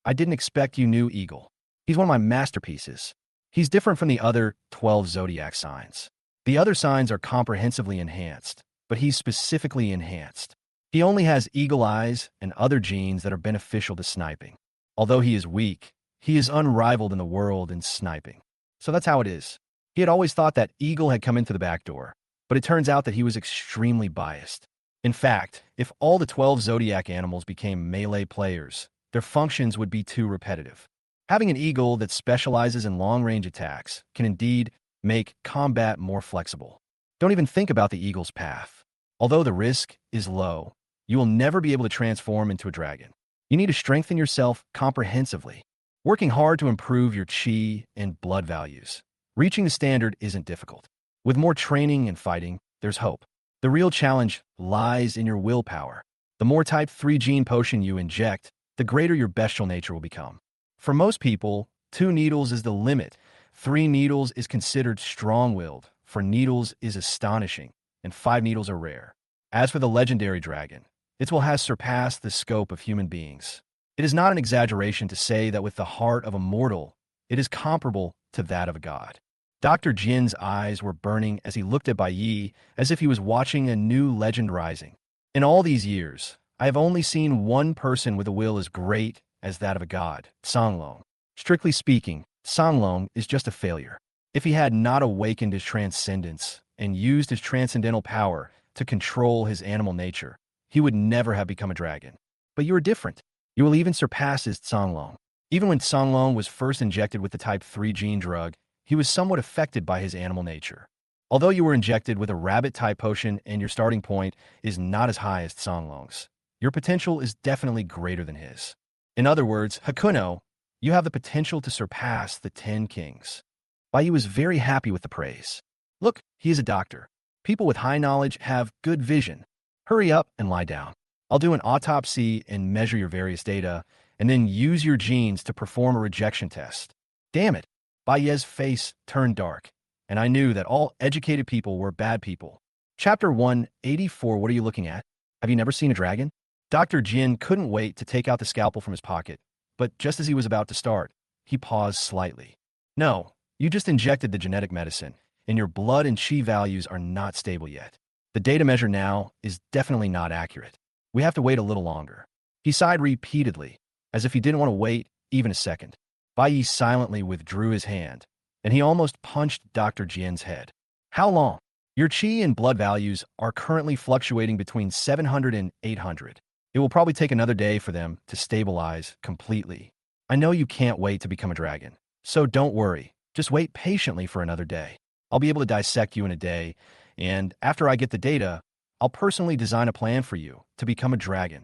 I didn't expect you knew Eagle. He's one of my masterpieces. He's different from the other 12 zodiac signs. The other signs are comprehensively enhanced, but he's specifically enhanced. He only has eagle eyes and other genes that are beneficial to sniping. Although he is weak, he is unrivaled in the world in sniping. So that's how it is. He had always thought that Eagle had come into the back door, but it turns out that he was extremely biased. In fact, if all the 12 zodiac animals became melee players, their functions would be too repetitive. Having an eagle that specializes in long-range attacks can indeed make combat more flexible. Don't even think about the eagle's path. Although the risk is low, you will never be able to transform into a dragon. You need to strengthen yourself comprehensively, working hard to improve your chi and blood values. Reaching the standard isn't difficult. With more training and fighting, there's hope. The real challenge lies in your willpower. The more type 3 gene potion you inject, the greater your bestial nature will become. For most people, 2 needles is the limit. 3 needles is considered strong-willed, 4 needles is astonishing, and 5 needles are rare. As for the legendary dragon, its will has surpassed the scope of human beings. It is not an exaggeration to say that with the heart of a mortal, it is comparable to that of a god. Dr. Jin's eyes were burning as he looked at Bai Yi as if he was watching a new legend rising. In all these years, I have only seen one person with a will as great as that of a god, Songlong. Strictly speaking, Songlong is just a failure. If he had not awakened his transcendence and used his transcendental power to control his animal nature, he would never have become a dragon. But you are different. You will even surpass his Songlong. Even when Songlong was first injected with the type 3 gene drug, he was somewhat affected by his animal nature. Although you were injected with a rabbit-type potion and your starting point is not as high as Songlong's, your potential is definitely greater than his. In other words, Hakuno, you have the potential to surpass the 10 kings. Bai Yi was very happy with the praise. Look, he is a doctor. People with high knowledge have good vision. Hurry up and lie down. I'll do an autopsy and measure your various data, and then use your genes to perform a rejection test. Damn it. Bai Yi's face turned dark, and I knew that all educated people were bad people. Chapter 184, what are you looking at? Have you never seen a dragon? Dr. Jin couldn't wait to take out the scalpel from his pocket, but just as he was about to start, he paused slightly. No, you just injected the genetic medicine, and your blood and chi values are not stable yet. The data measure now is definitely not accurate. We have to wait a little longer. He sighed repeatedly, as if he didn't want to wait even a second. Bai Yi silently withdrew his hand, and he almost punched Dr. Jin's head. How long? Your chi and blood values are currently fluctuating between 700 and 800. It will probably take another day for them to stabilize completely. I know you can't wait to become a dragon, so don't worry. Just wait patiently for another day. I'll be able to dissect you in a day, and after I get the data, I'll personally design a plan for you to become a dragon.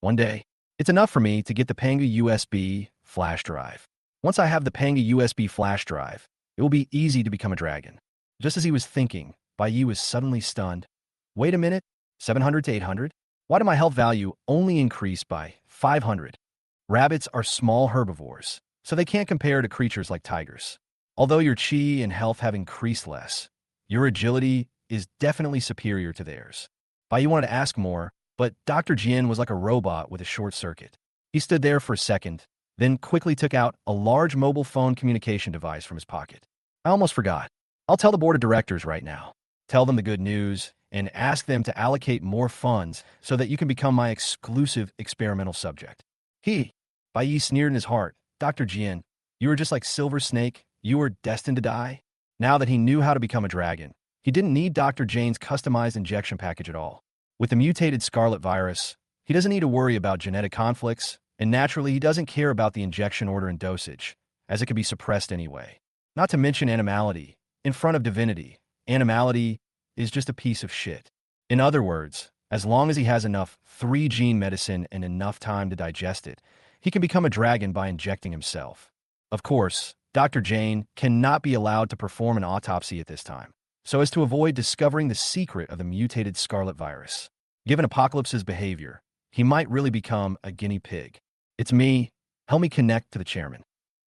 One day, it's enough for me to get the Panga USB flash drive. Once I have the Panga USB flash drive, it will be easy to become a dragon. Just as he was thinking, Bai Yi was suddenly stunned. Wait a minute, 700 to 800? Why did my health value only increase by 500? Rabbits are small herbivores, so they can't compare to creatures like tigers. Although your chi and health have increased less, your agility is definitely superior to theirs. Bai Yi wanted to ask more, but Dr. Jin was like a robot with a short circuit. He stood there for a second, then quickly took out a large mobile phone communication device from his pocket. I almost forgot. I'll tell the board of directors right now. Tell them the good news and ask them to allocate more funds so that you can become my exclusive experimental subject. Bai Yi sneered in his heart. Dr. Jin, you are just like Silver Snake. You were destined to die. Now that he knew how to become a dragon, he didn't need Dr. Jane's customized injection package at all. With the mutated scarlet virus, he doesn't need to worry about genetic conflicts, and naturally he doesn't care about the injection order and dosage, as it can be suppressed anyway. Not to mention animality. In front of divinity, animality is just a piece of shit. In other words, as long as he has enough 3-gene medicine and enough time to digest it, he can become a dragon by injecting himself. Of course, Dr. Jane cannot be allowed to perform an autopsy at this time, so as to avoid discovering the secret of the mutated scarlet virus. Given Apocalypse's behavior, he might really become a guinea pig. It's me. Help me connect to the chairman.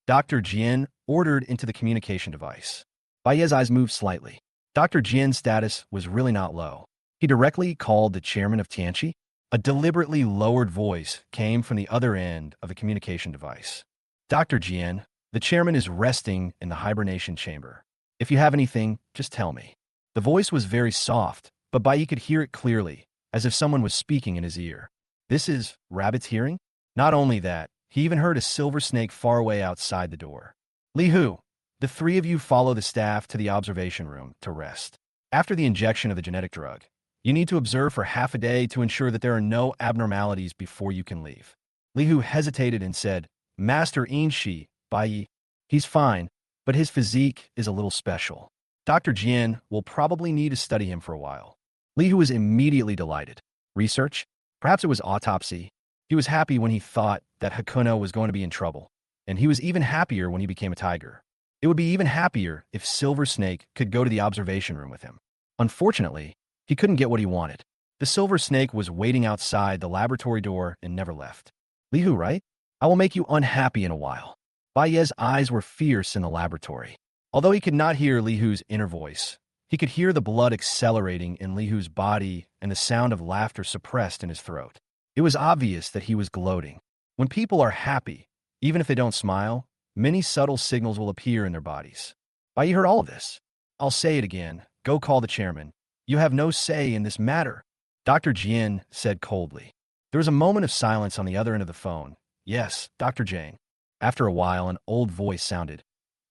Dr. Jin ordered into the communication device. Bai Yi's eyes moved slightly. Dr. Jin's status was really not low. He directly called the chairman of Tianqi. A deliberately lowered voice came from the other end of the communication device. Dr. Jin, the chairman is resting in the hibernation chamber. If you have anything, just tell me. The voice was very soft, but Bai Yi could hear it clearly, as if someone was speaking in his ear. This is Rabbit's hearing? Not only that, he even heard a silver snake far away outside the door. Li Hu, the 3 of you follow the staff to the observation room to rest. After the injection of the genetic drug, you need to observe for half a day to ensure that there are no abnormalities before you can leave. Li Hu hesitated and said, Master Inshi, Bai Yi, he's fine, but his physique is a little special. Dr. Jin will probably need to study him for a while. Li Hu was immediately delighted. Research? Perhaps it was autopsy. He was happy when he thought that Hakuno was going to be in trouble, and he was even happier when he became a tiger. It would be even happier if Silver Snake could go to the observation room with him. Unfortunately, he couldn't get what he wanted. The Silver Snake was waiting outside the laboratory door and never left. Li Hu, right? I will make you unhappy in a while. Bai Yi's eyes were fierce in the laboratory. Although he could not hear Li Hu's inner voice, he could hear the blood accelerating in Li Hu's body and the sound of laughter suppressed in his throat. It was obvious that he was gloating. When people are happy, even if they don't smile, many subtle signals will appear in their bodies. Bai Yi heard all of this. I'll say it again. Go call the chairman. You have no say in this matter, Dr. Jian said coldly. There was a moment of silence on the other end of the phone. Yes, Dr. Jane. After a while, an old voice sounded.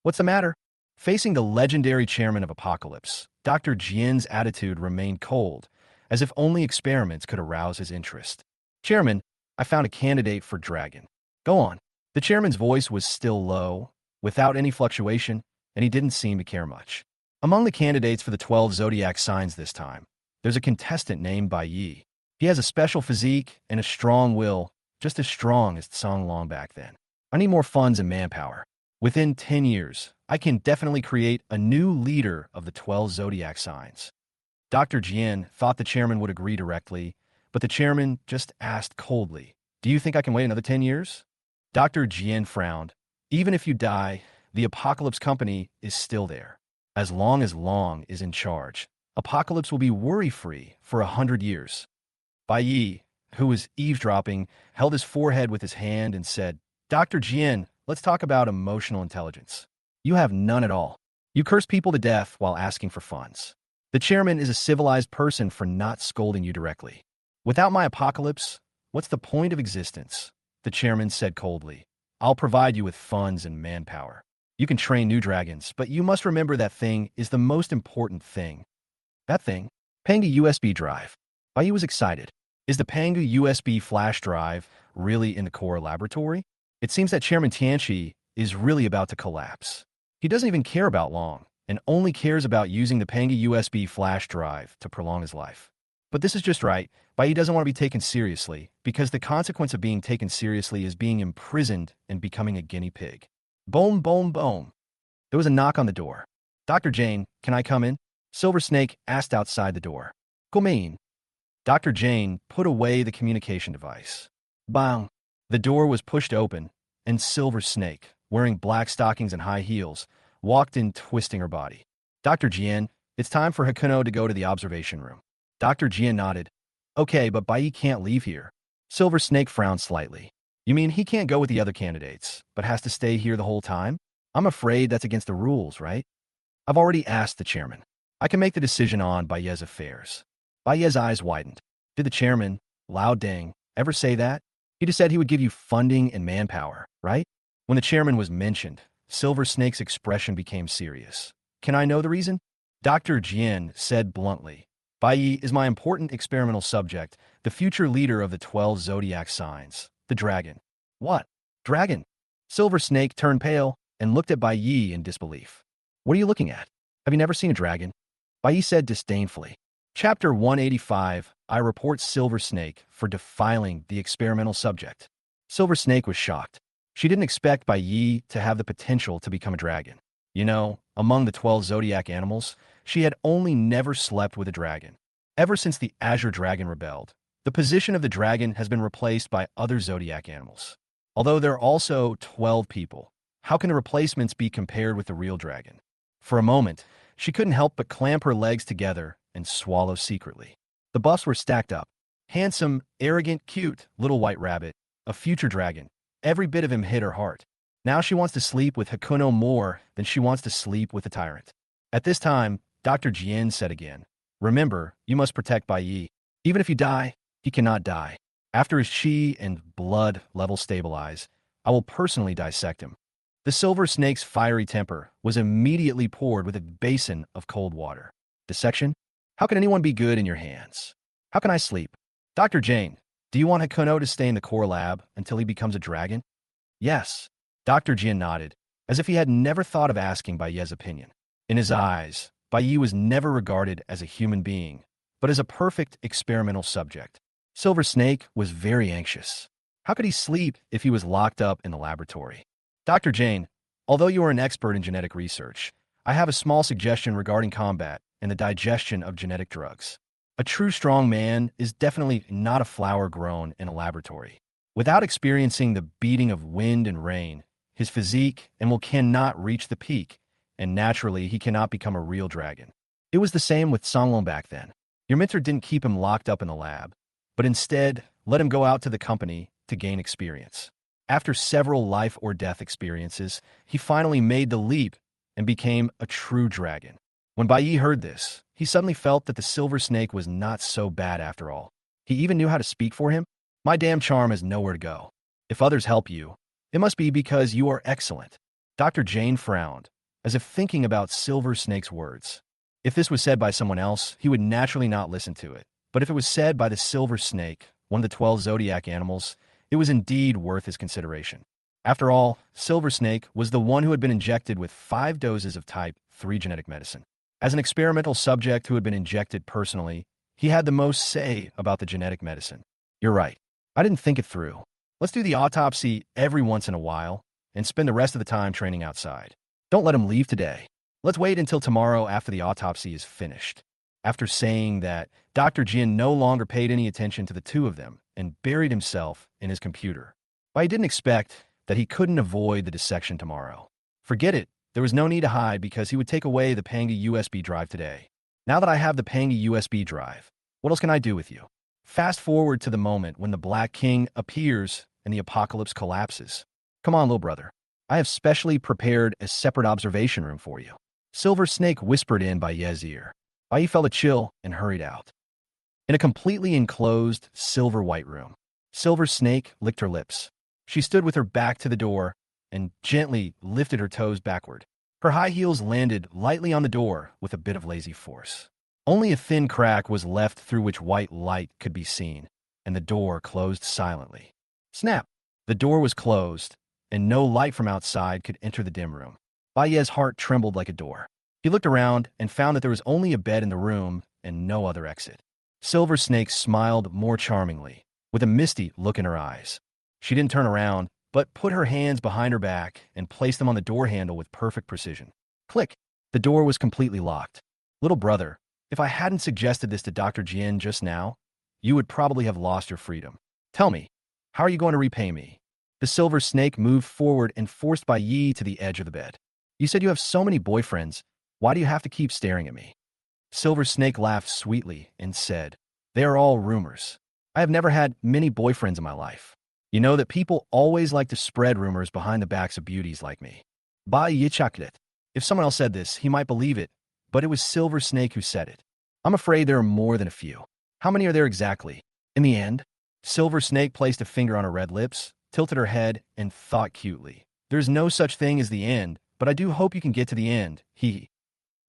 What's the matter? Facing the legendary chairman of Apocalypse, Dr. Jian's attitude remained cold, as if only experiments could arouse his interest. Chairman, I found a candidate for Dragon. Go on. The chairman's voice was still low, without any fluctuation, and he didn't seem to care much. Among the candidates for the 12 zodiac signs this time, there's a contestant named Bai Yi. He has a special physique and a strong will, just as strong as Tsang Long back then. I need more funds and manpower. Within 10 years, I can definitely create a new leader of the 12 zodiac signs. Dr. Jian thought the chairman would agree directly, but the chairman just asked coldly, do you think I can wait another 10 years? Dr. Jian frowned. Even if you die, the Apocalypse Company is still there. As Long is in charge, Apocalypse will be worry-free for 100 years. Bai Yi, who was eavesdropping, held his forehead with his hand and said, Dr. Jian, let's talk about emotional intelligence. You have none at all. You curse people to death while asking for funds. The chairman is a civilized person for not scolding you directly. Without my Apocalypse, what's the point of existence? The chairman said coldly. I'll provide you with funds and manpower. You can train new dragons, but you must remember that thing is the most important thing. That thing? Pangu USB drive. Bai Yi was excited. Is the Pangu USB flash drive really in the core laboratory? It seems that Chairman Tianchi is really about to collapse. He doesn't even care about Long, and only cares about using the Pangu USB flash drive to prolong his life. But this is just right. Bai Yi doesn't want to be taken seriously, because the consequence of being taken seriously is being imprisoned and becoming a guinea pig. Boom, boom, boom. There was a knock on the door. Dr. Jane, can I come in? Silver Snake asked outside the door. Come in. Dr. Jane put away the communication device. Bang! The door was pushed open, and Silver Snake, wearing black stockings and high heels, walked in, twisting her body. Dr. Jian, it's time for Hakuno to go to the observation room. Dr. Jian nodded. Okay, but Bai Yi can't leave here. Silver Snake frowned slightly. You mean he can't go with the other candidates, but has to stay here the whole time? I'm afraid that's against the rules, right? I've already asked the chairman. I can make the decision on Bai Yi's affairs. Bai Yi's eyes widened. Did the chairman, Lao Deng, ever say that? He just said he would give you funding and manpower, right? When the chairman was mentioned, Silver Snake's expression became serious. Can I know the reason? Dr. Jian said bluntly. Bai Yi is my important experimental subject, the future leader of the 12 zodiac signs. The dragon. What? Dragon? Silver Snake turned pale and looked at Bai Yi in disbelief. What are you looking at? Have you never seen a dragon? Bai Yi said disdainfully. Chapter 185, I report Silver Snake for defiling the experimental subject. Silver Snake was shocked. She didn't expect Bai Yi to have the potential to become a dragon. You know, among the 12 zodiac animals, she had only never slept with a dragon. Ever since the Azure Dragon rebelled, the position of the dragon has been replaced by other zodiac animals. Although there are also 12 people, how can the replacements be compared with the real dragon? For a moment, she couldn't help but clamp her legs together and swallow secretly. The buffs were stacked up. Handsome, arrogant, cute, little white rabbit, a future dragon. Every bit of him hit her heart. Now she wants to sleep with Hakuno more than she wants to sleep with a tyrant. At this time, Dr. Jian said again, remember, you must protect Bai Yi. Even if you die, he cannot die. After his chi and blood level stabilize, I will personally dissect him. The Silver Snake's fiery temper was immediately poured with a basin of cold water. Dissection? How can anyone be good in your hands? How can I sleep? Dr. Jane, do you want Hakuno to stay in the core lab until he becomes a dragon? Yes. Dr. Jian nodded, as if he had never thought of asking Bai Yi's opinion. In his eyes, Bai Yi was never regarded as a human being, but as a perfect experimental subject. Silver Snake was very anxious. How could he sleep if he was locked up in the laboratory? Dr. Jane, although you are an expert in genetic research, I have a small suggestion regarding combat and the digestion of genetic drugs. A true strong man is definitely not a flower grown in a laboratory. Without experiencing the beating of wind and rain, his physique and will cannot reach the peak, and naturally he cannot become a real dragon. It was the same with Songlong back then. Your mentor didn't keep him locked up in the lab, but instead let him go out to the company to gain experience. After several life or death experiences, he finally made the leap and became a true dragon. When Bai Yi heard this, he suddenly felt that the silver snake was not so bad after all. He even knew how to speak for him. My damn charm has nowhere to go. If others help you, it must be because you are excellent. Dr. Jane frowned, as if thinking about Silver Snake's words. If this was said by someone else, he would naturally not listen to it. But if it was said by the Silver Snake, one of the 12 zodiac animals, it was indeed worth his consideration. After all, Silver Snake was the one who had been injected with 5 doses of type 3 genetic medicine. As an experimental subject who had been injected personally, he had the most say about the genetic medicine. You're right. I didn't think it through. Let's do the autopsy every once in a while and spend the rest of the time training outside. Don't let him leave today. Let's wait until tomorrow after the autopsy is finished. After saying that, Dr. Jin no longer paid any attention to the two of them and buried himself in his computer. But he didn't expect that he couldn't avoid the dissection tomorrow. Forget it. There was no need to hide because he would take away the Pangi USB drive today. Now that I have the Pangi USB drive, what else can I do with you? Fast forward to the moment when the Black King appears and the apocalypse collapses. Come on, little brother. I have specially prepared a separate observation room for you. Silver Snake whispered in Bai Ye's ear. Bai Ye felt a chill and hurried out. In a completely enclosed, silver-white room, Silver Snake licked her lips. She stood with her back to the door and gently lifted her toes backward. Her high heels landed lightly on the door with a bit of lazy force. Only a thin crack was left through which white light could be seen, and the door closed silently. Snap! The door was closed, and no light from outside could enter the dim room. Bai Ye's heart trembled like a door. He looked around and found that there was only a bed in the room and no other exit. Silver Snake smiled more charmingly, with a misty look in her eyes. She didn't turn around, but put her hands behind her back and placed them on the door handle with perfect precision. Click! The door was completely locked. Little brother, if I hadn't suggested this to Dr. Jian just now, you would probably have lost your freedom. Tell me, how are you going to repay me? The Silver Snake moved forward and forced Bai Yi to the edge of the bed. You said you have so many boyfriends. Why do you have to keep staring at me? Silver Snake laughed sweetly and said, They are all rumors. I have never had many boyfriends in my life. You know that people always like to spread rumors behind the backs of beauties like me. Bai Yi chuckled. If someone else said this, he might believe it, but it was Silver Snake who said it. I'm afraid there are more than a few. How many are there exactly? In the end, Silver Snake placed a finger on her red lips, tilted her head, and thought cutely. There's no such thing as the end, but I do hope you can get to the end, he.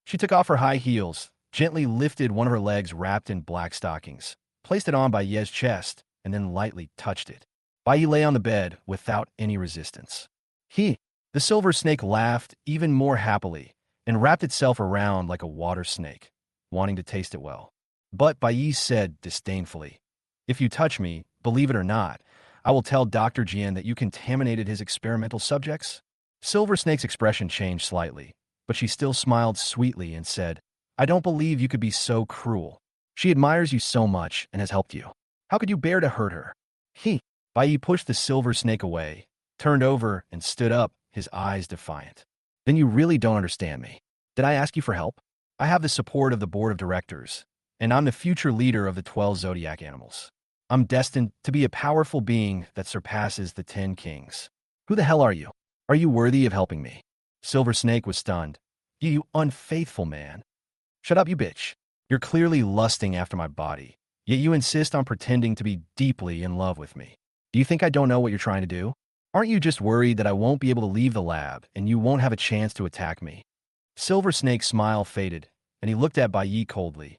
She took off her high heels, gently lifted one of her legs wrapped in black stockings, placed it on Bai Ye's chest, and then lightly touched it. Bai Ye lay on the bed without any resistance. The Silver Snake laughed even more happily and wrapped itself around like a water snake, wanting to taste it well. But Bai Ye said disdainfully, If you touch me, believe it or not, I will tell Dr. Jian that you contaminated his experimental subjects. Silver Snake's expression changed slightly, but she still smiled sweetly and said, I don't believe you could be so cruel. She admires you so much and has helped you. How could you bear to hurt her? Bai Ye pushed the Silver Snake away, turned over, and stood up, his eyes defiant. Then you really don't understand me. Did I ask you for help? I have the support of the board of directors, and I'm the future leader of the 12 zodiac animals. I'm destined to be a powerful being that surpasses the 10 kings. Who the hell are you? Are you worthy of helping me? Silver Snake was stunned. You unfaithful man. Shut up, you bitch. You're clearly lusting after my body, yet you insist on pretending to be deeply in love with me. Do you think I don't know what you're trying to do? Aren't you just worried that I won't be able to leave the lab and you won't have a chance to attack me? Silver Snake's smile faded, and he looked at Bai Ye coldly.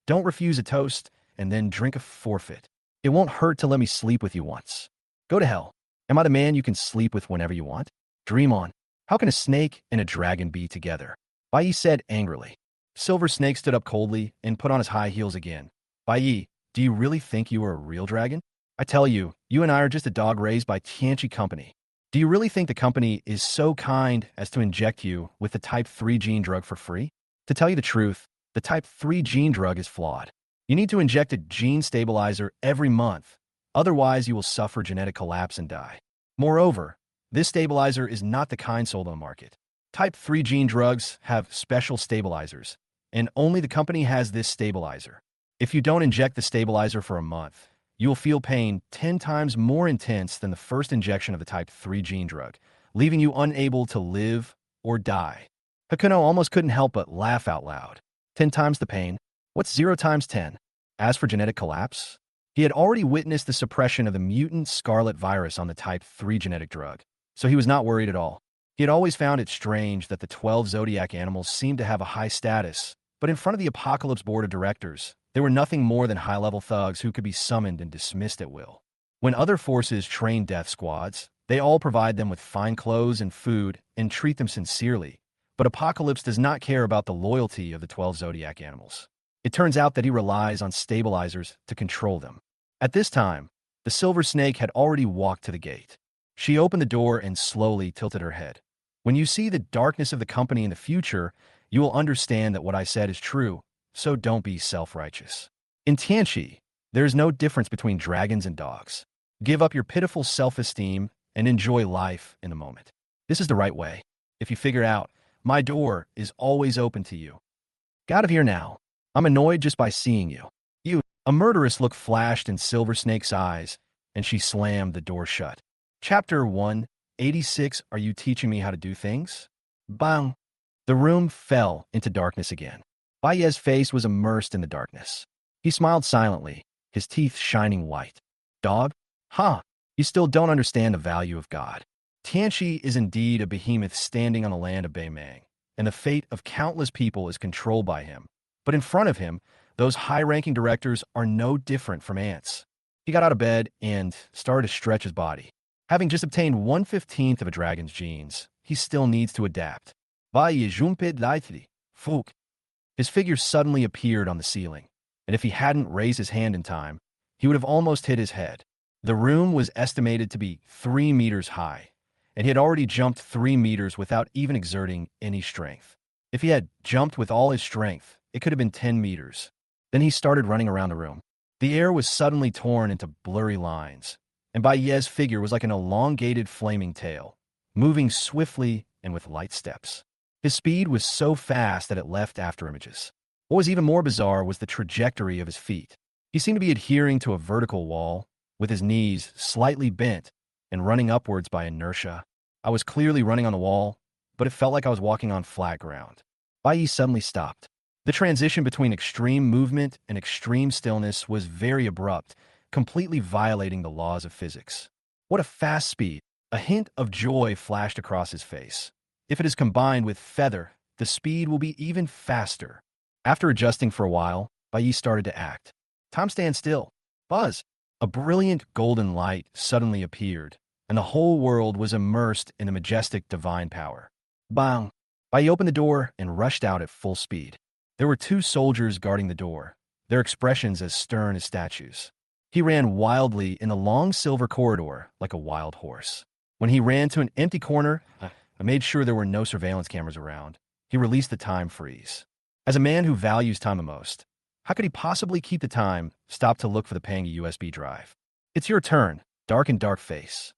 Don't refuse a toast and then drink a forfeit. It won't hurt to let me sleep with you once. Go to hell. Am I the man you can sleep with whenever you want? Dream on. How can a snake and a dragon be together? Bai Ye said angrily. Silver Snake stood up coldly and put on his high heels again. Bai Ye, do you really think you are a real dragon? I tell you, you and I are just a dog raised by Tianchi Company. Do you really think the company is so kind as to inject you with the type 3 gene drug for free? To tell you the truth, the type 3 gene drug is flawed. You need to inject a gene stabilizer every month, otherwise you will suffer genetic collapse and die. Moreover, this stabilizer is not the kind sold on the market. Type 3 gene drugs have special stabilizers, and only the company has this stabilizer. If you don't inject the stabilizer for a month, you will feel pain 10 times more intense than the first injection of the type 3 gene drug, leaving you unable to live or die. Hakuno almost couldn't help but laugh out loud. 10 times the pain? What's 0 times 10? As for genetic collapse, he had already witnessed the suppression of the mutant scarlet virus on the type 3 genetic drug, so he was not worried at all. He had always found it strange that the 12 zodiac animals seemed to have a high status, but in front of the Apocalypse Board of Directors, they were nothing more than high-level thugs who could be summoned and dismissed at will. When other forces train death squads, they all provide them with fine clothes and food and treat them sincerely, but Apocalypse does not care about the loyalty of the 12 zodiac animals. It turns out that he relies on stabilizers to control them. At this time, the silver snake had already walked to the gate. She opened the door and slowly tilted her head. When you see the darkness of the company in the future, you will understand that what I said is true, so don't be self-righteous. In Tianqi, there is no difference between dragons and dogs. Give up your pitiful self-esteem and enjoy life in the moment. This is the right way. If you figure out, my door is always open to you. Get out of here now. I'm annoyed just by seeing you. A murderous look flashed in Silver Snake's eyes, and she slammed the door shut. Chapter 186. Are you teaching me how to do things? Bang! The room fell into darkness again. Baye's face was immersed in the darkness. He smiled silently, his teeth shining white. Dog? Ha! You still don't understand the value of God. Tianqi is indeed a behemoth standing on the land of Beimang, and the fate of countless people is controlled by him. But in front of him, those high-ranking directors are no different from ants. He got out of bed and started to stretch his body. Having just obtained 1/15 of a dragon's genes, he still needs to adapt. His figure suddenly appeared on the ceiling, and if he hadn't raised his hand in time, he would have almost hit his head. The room was estimated to be 3 meters high, and he had already jumped 3 meters without even exerting any strength. If he had jumped with all his strength, it could have been 10 meters. Then he started running around the room. The air was suddenly torn into blurry lines, and Baye's figure was like an elongated flaming tail, moving swiftly and with light steps. His speed was so fast that it left afterimages. What was even more bizarre was the trajectory of his feet. He seemed to be adhering to a vertical wall, with his knees slightly bent and running upwards by inertia. I was clearly running on the wall, but it felt like I was walking on flat ground. Baye suddenly stopped. The transition between extreme movement and extreme stillness was very abrupt, completely violating the laws of physics. What a fast speed! A hint of joy flashed across his face. If it is combined with feather, the speed will be even faster. After adjusting for a while, Baye started to act. Time stand still. Buzz! A brilliant golden light suddenly appeared, and the whole world was immersed in a majestic divine power. Bang! Baye opened the door and rushed out at full speed. There were 2 soldiers guarding the door, their expressions as stern as statues. He ran wildly in the long silver corridor like a wild horse. When he ran to an empty corner, I made sure there were no surveillance cameras around. He released the time freeze. As a man who values time the most, how could he possibly keep the time, stop to look for the paying USB drive? It's your turn, dark and dark face.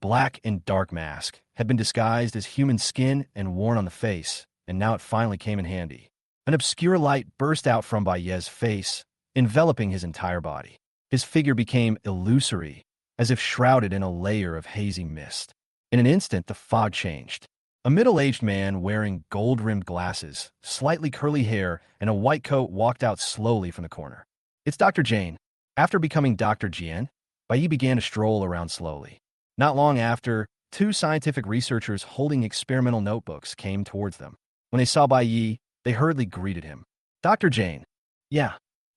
Black and dark mask had been disguised as human skin and worn on the face, and now it finally came in handy. An obscure light burst out from Baye's face, enveloping his entire body. His figure became illusory, as if shrouded in a layer of hazy mist. In an instant, the fog changed. A middle-aged man wearing gold-rimmed glasses, slightly curly hair, and a white coat walked out slowly from the corner. It's Dr. Jane. After becoming Dr. Jian, Baye began to stroll around slowly. Not long after, 2 scientific researchers holding experimental notebooks came towards them. When they saw Baye, they hurriedly greeted him. Dr. Jane. Yeah.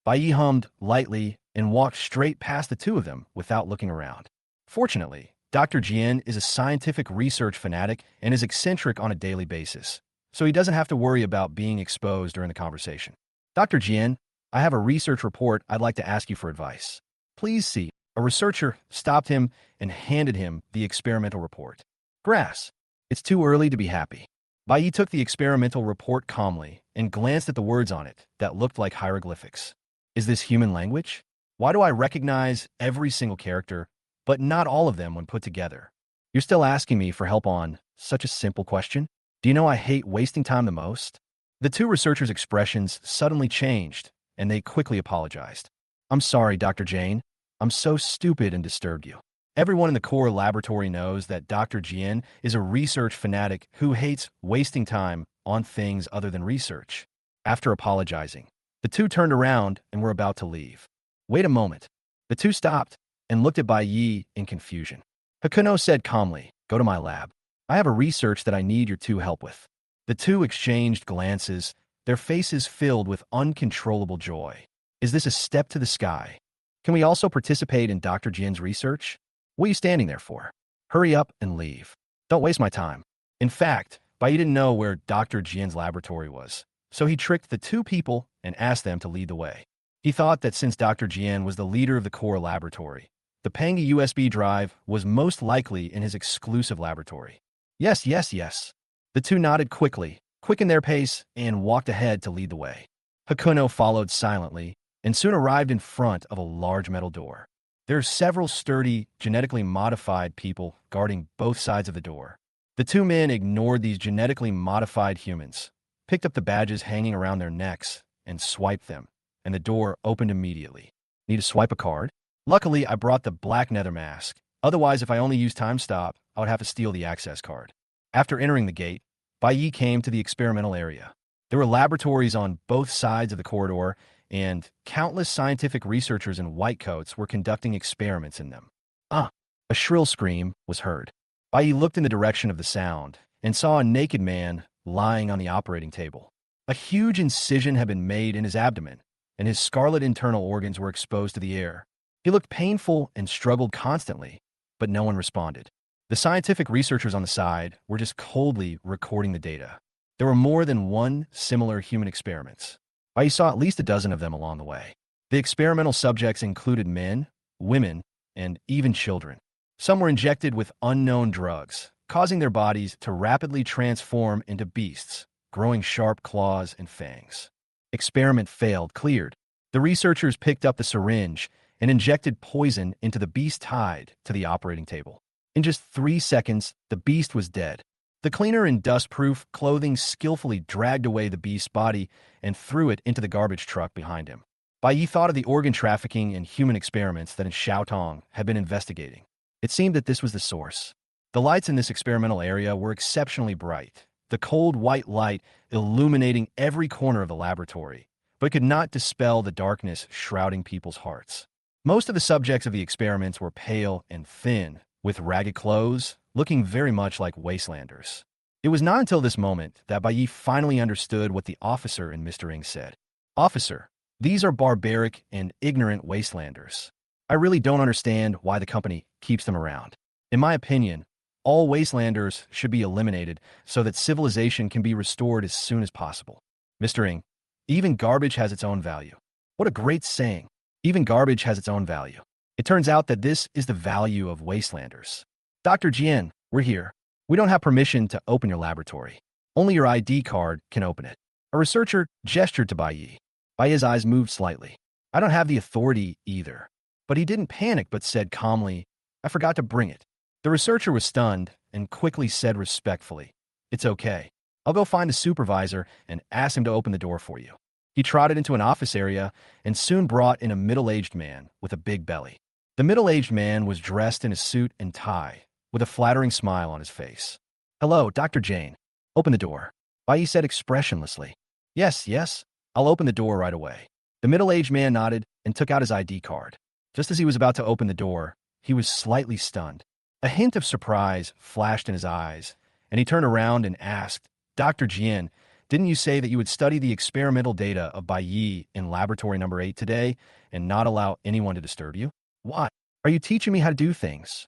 Baye hummed lightly and walked straight past the 2 of them without looking around. Fortunately, Dr. Jian is a scientific research fanatic and is eccentric on a daily basis, so he doesn't have to worry about being exposed during the conversation. Dr. Jian, I have a research report I'd like to ask you for advice. Please see. A researcher stopped him and handed him the experimental report. Grass. It's too early to be happy. Baye took the experimental report calmly and glanced at the words on it that looked like hieroglyphics. Is this human language? Why do I recognize every single character, but not all of them when put together? You're still asking me for help on such a simple question? Do you know I hate wasting time the most? The two researchers' expressions suddenly changed, and they quickly apologized. I'm sorry, Dr. Jane. I'm so stupid and disturbed you. Everyone in the core laboratory knows that Dr. Jian is a research fanatic who hates wasting time on things other than research. After apologizing, the two turned around and were about to leave. Wait a moment. The two stopped and looked at Bai Yi in confusion. Hakuno said calmly, "Go to my lab. I have a research that I need your two help with." The two exchanged glances, their faces filled with uncontrollable joy. Is this a step to the sky? Can we also participate in Dr. Jian's research? What are you standing there for? Hurry up and leave. Don't waste my time. In fact, Bai Yi didn't know where Dr. Jian's laboratory was, so he tricked the two people and asked them to lead the way. He thought that since Dr. Jian was the leader of the core laboratory, the Pangi USB drive was most likely in his exclusive laboratory. Yes, yes, yes. The two nodded quickly, quickened their pace, and walked ahead to lead the way. Hakuno followed silently and soon arrived in front of a large metal door. There are several sturdy, genetically modified people guarding both sides of the door. The two men ignored these genetically modified humans, picked up the badges hanging around their necks, and swiped them, and the door opened immediately. Need to swipe a card? Luckily, I brought the black nether mask. Otherwise, if I only used time stop, I would have to steal the access card. After entering the gate, Bai Yi came to the experimental area. There were laboratories on both sides of the corridor, and countless scientific researchers in white coats were conducting experiments in them. Ah! A shrill scream was heard. Bai Yi looked in the direction of the sound and saw a naked man lying on the operating table. A huge incision had been made in his abdomen, and his scarlet internal organs were exposed to the air. He looked painful and struggled constantly, but no one responded. The scientific researchers on the side were just coldly recording the data. There were more than one similar human experiments. Bai saw at least a dozen of them along the way. The experimental subjects included men, women, and even children. Some were injected with unknown drugs, causing their bodies to rapidly transform into beasts, growing sharp claws and fangs. Experiment failed, cleared. The researchers picked up the syringe and injected poison into the beast tied to the operating table. In just 3 seconds, the beast was dead. The cleaner and dust-proof clothing skillfully dragged away the beast's body and threw it into the garbage truck behind him. Bai Yi thought of the organ trafficking and human experiments that in Xiaotong had been investigating. It seemed that this was the source. The lights in this experimental area were exceptionally bright, the cold white light illuminating every corner of the laboratory, but could not dispel the darkness shrouding people's hearts. Most of the subjects of the experiments were pale and thin, with ragged clothes, looking very much like wastelanders. It was not until this moment that Bai Yi finally understood what the officer in Mr. Ing said. "Officer, these are barbaric and ignorant wastelanders. I really don't understand why the company keeps them around. In my opinion, all wastelanders should be eliminated so that civilization can be restored as soon as possible." Mr. Ing, even garbage has its own value. What a great saying. Even garbage has its own value. It turns out that this is the value of wastelanders. Dr. Jian, we're here. We don't have permission to open your laboratory. Only your ID card can open it. A researcher gestured to Bai Yi. Bai Yi's eyes moved slightly. I don't have the authority either. But he didn't panic but said calmly, I forgot to bring it. The researcher was stunned and quickly said respectfully, It's okay. I'll go find the supervisor and ask him to open the door for you. He trotted into an office area and soon brought in a middle-aged man with a big belly. The middle-aged man was dressed in a suit and tie, with a flattering smile on his face. Hello, Dr. Jane. Open the door. Bai Yi said expressionlessly. Yes, yes, I'll open the door right away. The middle-aged man nodded and took out his ID card. Just as he was about to open the door, he was slightly stunned. A hint of surprise flashed in his eyes, and he turned around and asked, Dr. Jian, didn't you say that you would study the experimental data of Bai Yi in laboratory number 8 today and not allow anyone to disturb you? What? Are you teaching me how to do things?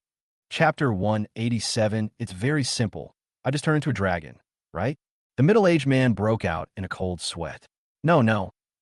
Chapter 187, it's very simple. I just turned into a dragon, right? The middle-aged man broke out in a cold sweat. No,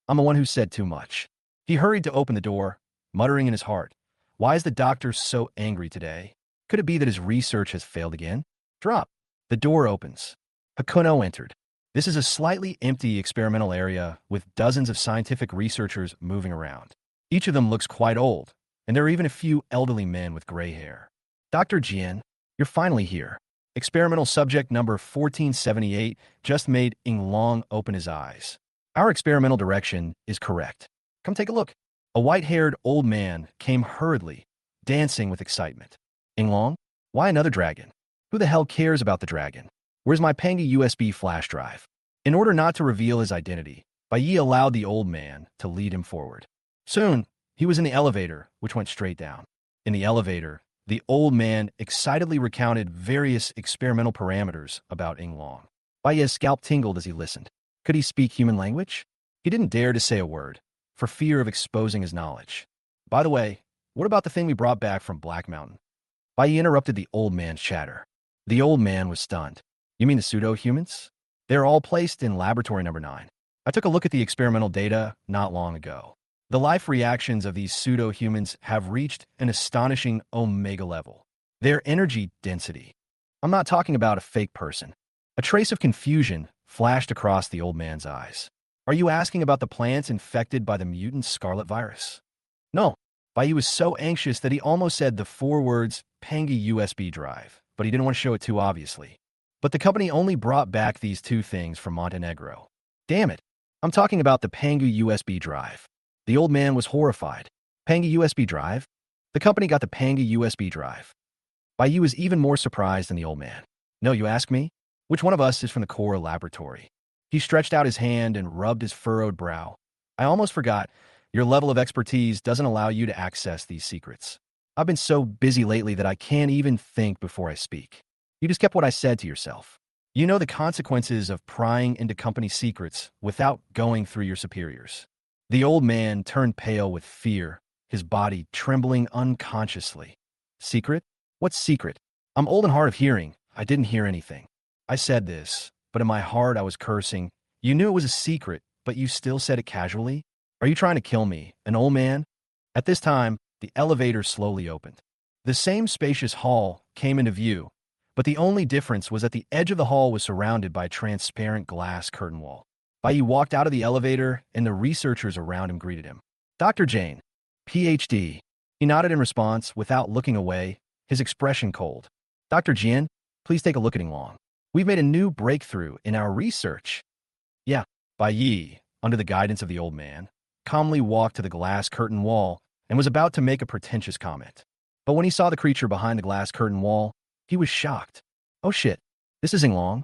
I'm the one who said too much. He hurried to open the door, muttering in his heart, Why is the doctor so angry today? Could it be that his research has failed again? Drop. The door opens. Hakuno entered. This is a slightly empty experimental area with dozens of scientific researchers moving around. Each of them looks quite old, and there are even a few elderly men with gray hair. Dr. Jian, you're finally here. Experimental subject number 1478 just made Ing Long open his eyes. Our experimental direction is correct. Come take a look. A white-haired old man came hurriedly, dancing with excitement. Ing Long? Why another dragon? Who the hell cares about the dragon? Where's my Pangy USB flash drive? In order not to reveal his identity, Bai Yi allowed the old man to lead him forward. Soon, he was in the elevator, which went straight down. In the elevator, the old man excitedly recounted various experimental parameters about Ing Long. Bai Yi's scalp tingled as he listened. Could he speak human language? He didn't dare to say a word, for fear of exposing his knowledge. By the way, what about the thing we brought back from Black Mountain? Bai Yi interrupted the old man's chatter. The old man was stunned. You mean the pseudo-humans? They're all placed in laboratory number 9. I took a look at the experimental data not long ago. The life reactions of these pseudo-humans have reached an astonishing omega level. Their energy density. I'm not talking about a fake person. A trace of confusion flashed across the old man's eyes. Are you asking about the plants infected by the mutant scarlet virus? No. Bai Yi was so anxious that he almost said the 4 words, Pangy USB drive, but he didn't want to show it too obviously. But the company only brought back these 2 things from Montenegro. Damn it. I'm talking about the Pangy USB drive. The old man was horrified. Pangy USB drive? The company got the Pangy USB drive. Bai Yi was even more surprised than the old man. No, you ask me? Which one of us is from the core laboratory? He stretched out his hand and rubbed his furrowed brow. I almost forgot. Your level of expertise doesn't allow you to access these secrets. I've been so busy lately that I can't even think before I speak. You just kept what I said to yourself. You know the consequences of prying into company secrets without going through your superiors. The old man turned pale with fear, his body trembling unconsciously. Secret? What secret? I'm old and hard of hearing. I didn't hear anything. I said this, but in my heart I was cursing. You knew it was a secret, but you still said it casually? Are you trying to kill me, an old man? At this time, the elevator slowly opened. The same spacious hall came into view, but the only difference was that the edge of the hall was surrounded by a transparent glass curtain wall. Bai Yi walked out of the elevator, and the researchers around him greeted him. Dr. Jane, Ph.D. He nodded in response without looking away, his expression cold. Dr. Jian, please take a look at Ing Long. We've made a new breakthrough in our research. Yeah, Bai Yi, under the guidance of the old man, calmly walked to the glass curtain wall and was about to make a pretentious comment. But when he saw the creature behind the glass curtain wall, he was shocked. Oh shit, this is Ing Long.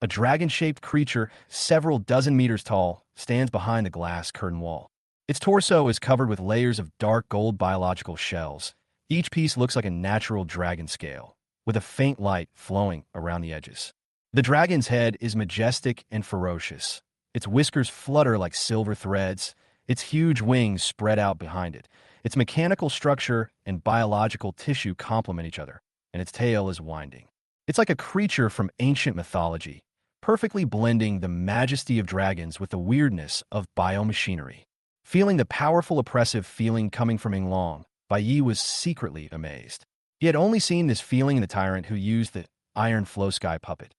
A dragon-shaped creature, several dozen meters tall, stands behind the glass curtain wall. Its torso is covered with layers of dark gold biological shells. Each piece looks like a natural dragon scale, with a faint light flowing around the edges. The dragon's head is majestic and ferocious. Its whiskers flutter like silver threads, its huge wings spread out behind it. Its mechanical structure and biological tissue complement each other, and its tail is winding. It's like a creature from ancient mythology, perfectly blending the majesty of dragons with the weirdness of biomachinery. Feeling the powerful oppressive feeling coming from Ing Long, Bai Yi was secretly amazed. He had only seen this feeling in the tyrant who used the iron flow sky puppet.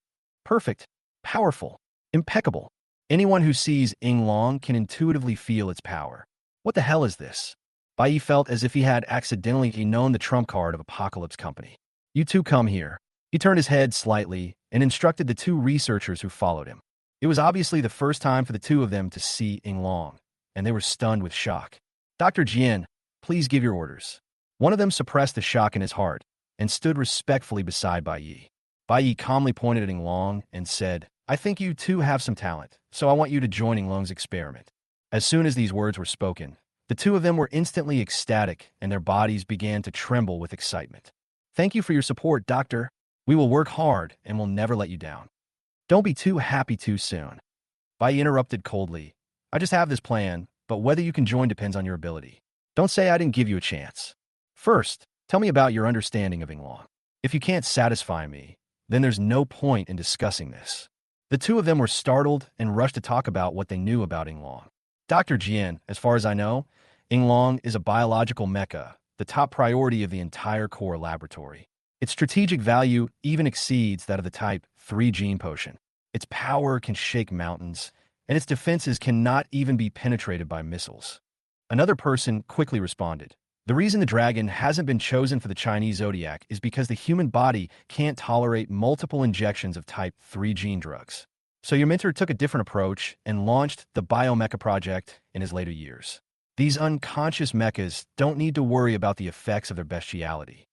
Perfect, powerful, impeccable. Anyone who sees Ing Long can intuitively feel its power. What the hell is this? Bai Yi felt as if he had accidentally known the trump card of Apocalypse Company. You two come here. He turned his head slightly and instructed the 2 researchers who followed him. It was obviously the first time for the 2 of them to see Ing Long, and they were stunned with shock. Dr. Jian, please give your orders. One of them suppressed the shock in his heart and stood respectfully beside Bai Yi. Bai Yi calmly pointed at Ing Long and said, I think you 2 have some talent, so I want you to join Ing Long's experiment. As soon as these words were spoken, the 2 of them were instantly ecstatic and their bodies began to tremble with excitement. Thank you for your support, Doctor. We will work hard and will never let you down. Don't be too happy too soon. Bai Yi interrupted coldly. I just have this plan, but whether you can join depends on your ability. Don't say I didn't give you a chance. First, tell me about your understanding of Ing Long. If you can't satisfy me, then there's no point in discussing this. The 2 of them were startled and rushed to talk about what they knew about Ing Long. Dr. Jian, as far as I know, Ing Long is a biological mecha, the top priority of the entire core laboratory. Its strategic value even exceeds that of the type 3 gene potion. Its power can shake mountains, and its defenses cannot even be penetrated by missiles. Another person quickly responded. The reason the dragon hasn't been chosen for the Chinese zodiac is because the human body can't tolerate multiple injections of type 3 gene drugs. So your mentor took a different approach and launched the Biomecha project in his later years. These unconscious mechas don't need to worry about the effects of their bestiality.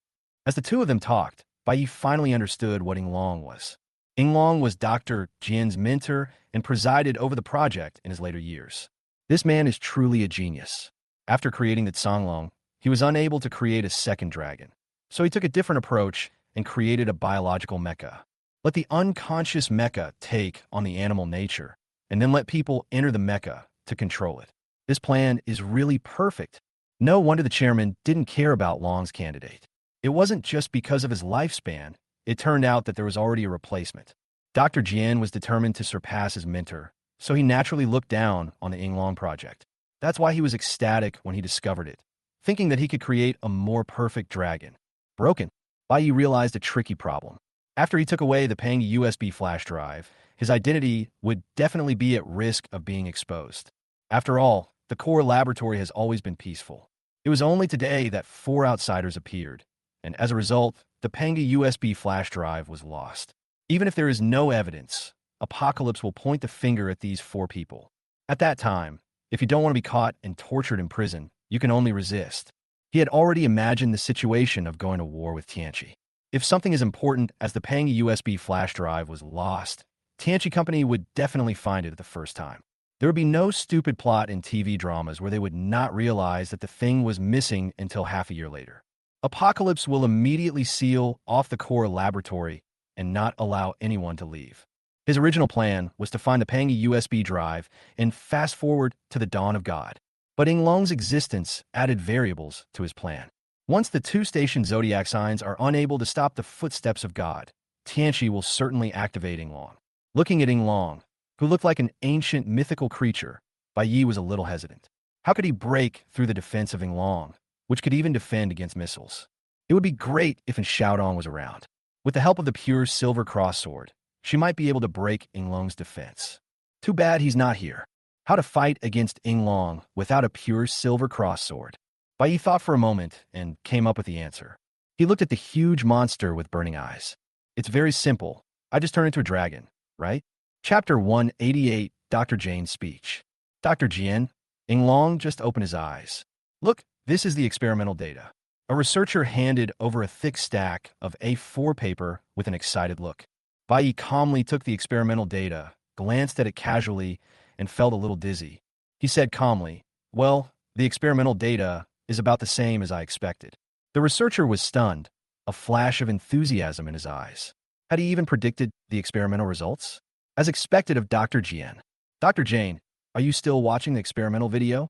As the two of them talked, Bai Yi finally understood what Yinglong was. Yinglong was Dr. Jian's mentor and presided over the project in his later years. This man is truly a genius. After creating the Canglong, he was unable to create a second dragon. So he took a different approach and created a biological mecha. Let the unconscious mecha take on the animal nature, and then let people enter the mecha to control it. This plan is really perfect. No wonder the chairman didn't care about Long's candidate. It wasn't just because of his lifespan. It turned out that there was already a replacement. Dr. Jian was determined to surpass his mentor, so he naturally looked down on the Yinglong project. That's why he was ecstatic when he discovered it, thinking that he could create a more perfect dragon. Broken, Bai Yi realized a tricky problem. After he took away the Pangi USB flash drive, his identity would definitely be at risk of being exposed. After all, the core laboratory has always been peaceful. It was only today that 4 outsiders appeared, and as a result, the Pangi USB flash drive was lost. Even if there is no evidence, Apocalypse will point the finger at these 4 people. At that time, if you don't want to be caught and tortured in prison, you can only resist. He had already imagined the situation of going to war with Tianqi. If something as important as the Pangi USB flash drive was lost, Tianqi Company would definitely find it at the first time. There would be no stupid plot in TV dramas where they would not realize that the thing was missing until half a year later. Apocalypse will immediately seal off the core laboratory and not allow anyone to leave. His original plan was to find the Pangi USB drive and fast forward to the dawn of God. But Yinglong's existence added variables to his plan. Once the 2-station zodiac signs are unable to stop the footsteps of God, Tianqi will certainly activate Yinglong. Looking at Yinglong, who looked like an ancient mythical creature, Bai Yi was a little hesitant. How could he break through the defense of Yinglong, which could even defend against missiles? It would be great if Xiaodong was around. With the help of the pure silver cross sword, she might be able to break Yinglong's defense. Too bad he's not here. How to fight against Yinglong without a pure silver cross sword? Bai Yi thought for a moment and came up with the answer. He looked at the huge monster with burning eyes. It's very simple. I just turn into a dragon, right? Chapter 188, Dr. Jane's speech. Dr. Jian, Yinglong just opened his eyes. Look, this is the experimental data. A researcher handed over a thick stack of A4 paper with an excited look. Bai Yi calmly took the experimental data, glanced at it casually, and felt a little dizzy. He said calmly, well, the experimental data is about the same as I expected. The researcher was stunned, a flash of enthusiasm in his eyes. Had he even predicted the experimental results? As expected of Dr. Jian. Dr. Jane, are you still watching the experimental video?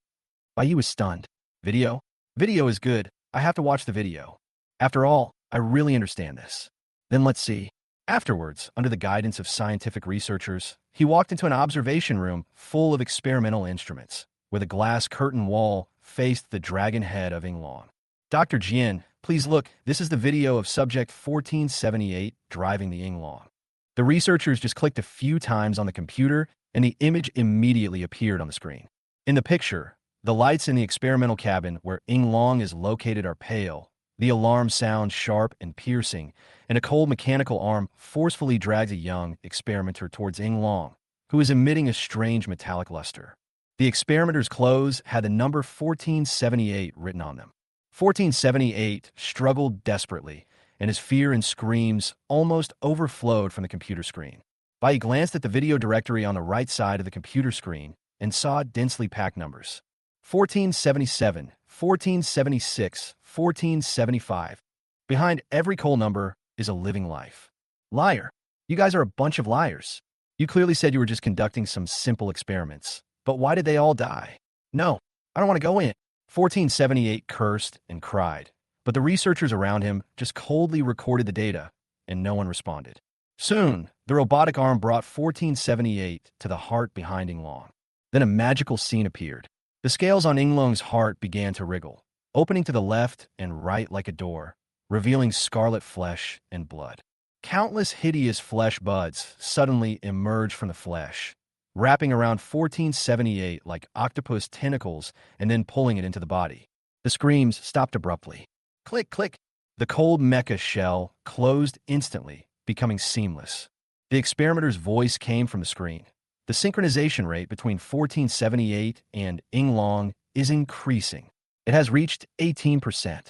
Bai Yi was stunned. Video? Video is good. I have to watch the video. After all, I really understand this. Then let's see. Afterwards, under the guidance of scientific researchers, he walked into an observation room full of experimental instruments, where the glass curtain wall faced the dragon head of Yinglong. Dr. Jian, please look, this is the video of subject 1478 driving the Yinglong. The researchers just clicked a few times on the computer, and the image immediately appeared on the screen. In the picture, the lights in the experimental cabin where Yinglong is located are pale. The alarm sounds sharp and piercing, and a cold mechanical arm forcefully drags a young experimenter towards Yinglong, who is emitting a strange metallic luster. The experimenter's clothes had the number 1478 written on them. 1478 struggled desperately, and his fear and screams almost overflowed from the computer screen. Bai Yi glanced at the video directory on the right side of the computer screen and saw densely packed numbers. 1477, 1476, 1475. Behind every coal number is a living life. Liar. You guys are a bunch of liars. You clearly said you were just conducting some simple experiments. But why did they all die? No, I don't want to go in. 1478 cursed and cried. But the researchers around him just coldly recorded the data, and no one responded. Soon, the robotic arm brought 1478 to the heart behind Yinglong. Then a magical scene appeared. The scales on Yinglong's heart began to wriggle, opening to the left and right like a door, revealing scarlet flesh and blood. Countless hideous flesh buds suddenly emerged from the flesh, wrapping around 1478 like octopus tentacles and then pulling it into the body. The screams stopped abruptly. Click, click. The cold mecha shell closed instantly, becoming seamless. The experimenter voice came from the screen. The synchronization rate between 1478 and Yinglong is increasing. It has reached 18%.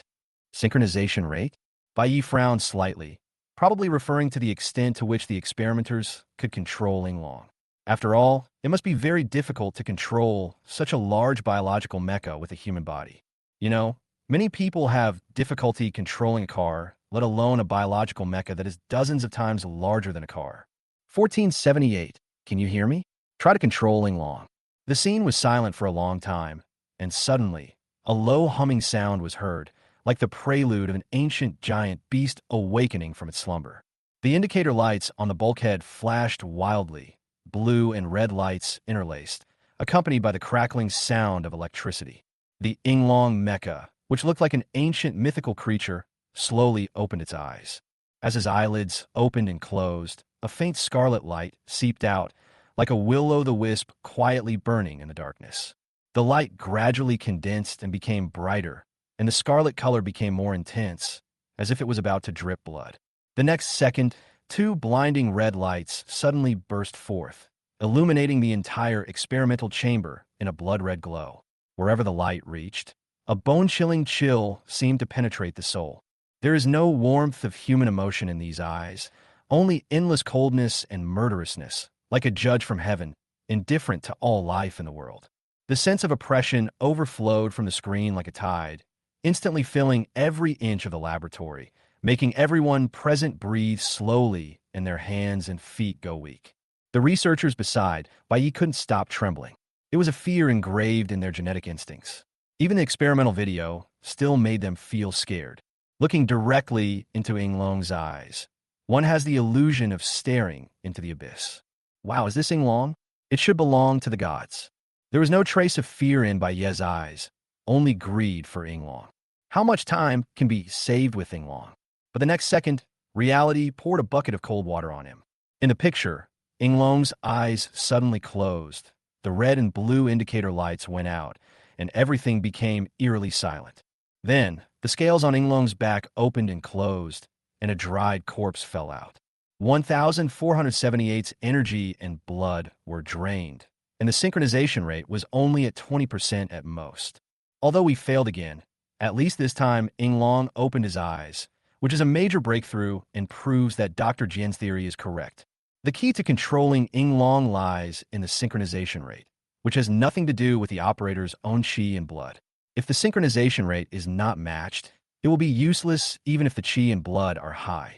Synchronization rate? Bai Yi frowned slightly, probably referring to the extent to which the experimenters could control Yinglong. After all, it must be very difficult to control such a large biological mecha with a human body. You know, many people have difficulty controlling a car, let alone a biological mecha that is dozens of times larger than a car. 1478, can you hear me? Try to control Yinglong. The scene was silent for a long time, and suddenly, a low humming sound was heard, like the prelude of an ancient giant beast awakening from its slumber. The indicator lights on the bulkhead flashed wildly, blue and red lights interlaced, accompanied by the crackling sound of electricity. The Yinglong mecha, which looked like an ancient mythical creature, slowly opened its eyes. As his eyelids opened and closed, a faint scarlet light seeped out, like a will-o'-the-wisp quietly burning in the darkness. The light gradually condensed and became brighter, and the scarlet color became more intense, as if it was about to drip blood. The next second, two blinding red lights suddenly burst forth, illuminating the entire experimental chamber in a blood-red glow. Wherever the light reached, a bone-chilling chill seemed to penetrate the soul. There is no warmth of human emotion in these eyes, only endless coldness and murderousness, like a judge from heaven, indifferent to all life in the world. The sense of oppression overflowed from the screen like a tide, instantly filling every inch of the laboratory, making everyone present breathe slowly and their hands and feet go weak. The researchers beside, Bai Yi couldn't stop trembling. It was a fear engraved in their genetic instincts. Even the experimental video still made them feel scared. Looking directly into Yinglong's eyes, one has the illusion of staring into the abyss. Wow, is this Yinglong? It should belong to the gods. There was no trace of fear in Bai Ye's eyes, only greed for Yinglong. How much time can be saved with Yinglong? But the next second, reality poured a bucket of cold water on him. In the picture, Yinglong's eyes suddenly closed. The red and blue indicator lights went out, and everything became eerily silent. Then, the scales on Yinglong's back opened and closed, and a dried corpse fell out. 1478's energy and blood were drained, and the synchronization rate was only at 20% at most. Although we failed again, at least this time Yinglong opened his eyes, which is a major breakthrough and proves that Dr. Jian's theory is correct. The key to controlling Yinglong lies in the synchronization rate, which has nothing to do with the operator's own qi and blood. If the synchronization rate is not matched, it will be useless even if the qi and blood are high.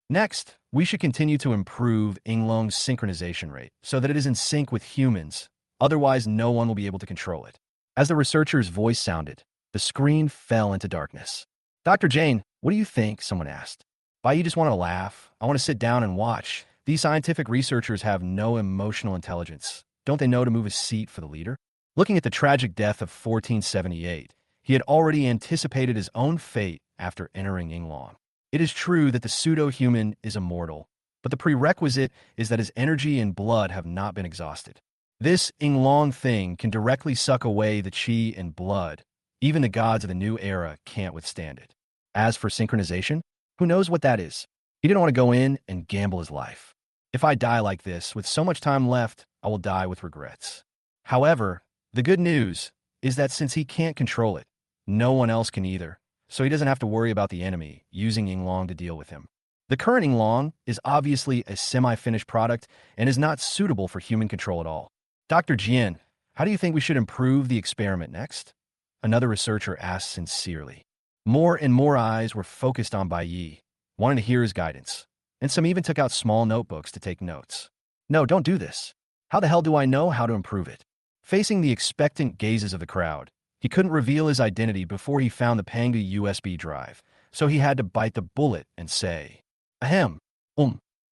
Next, we should continue to improve Yinglong's synchronization rate so that it is in sync with humans, otherwise no one will be able to control it. As the researcher's voice sounded, the screen fell into darkness. Dr. Jane, what do you think? Someone asked. Bai Yi just wanted to laugh. I want to sit down and watch. These scientific researchers have no emotional intelligence. Don't they know to move a seat for the leader? Looking at the tragic death of 1478, he had already anticipated his own fate after entering Yinglong. It is true that the pseudo-human is immortal, but the prerequisite is that his energy and blood have not been exhausted. This Yinglong thing can directly suck away the qi and blood. Even the gods of the new era can't withstand it. As for synchronization, who knows what that is? He didn't want to go in and gamble his life. If I die like this, with so much time left, I will die with regrets. However, the good news is that since he can't control it, no one else can either, so he doesn't have to worry about the enemy using Yinglong to deal with him. The current Yinglong is obviously a semi-finished product and is not suitable for human control at all. Dr. Jian, how do you think we should improve the experiment next? Another researcher asked sincerely. More and more eyes were focused on Bai Yi, wanting to hear his guidance, and some even took out small notebooks to take notes. No, don't do this. How the hell do I know how to improve it? Facing the expectant gazes of the crowd, he couldn't reveal his identity before he found the Panga USB drive, so he had to bite the bullet and say, Ahem,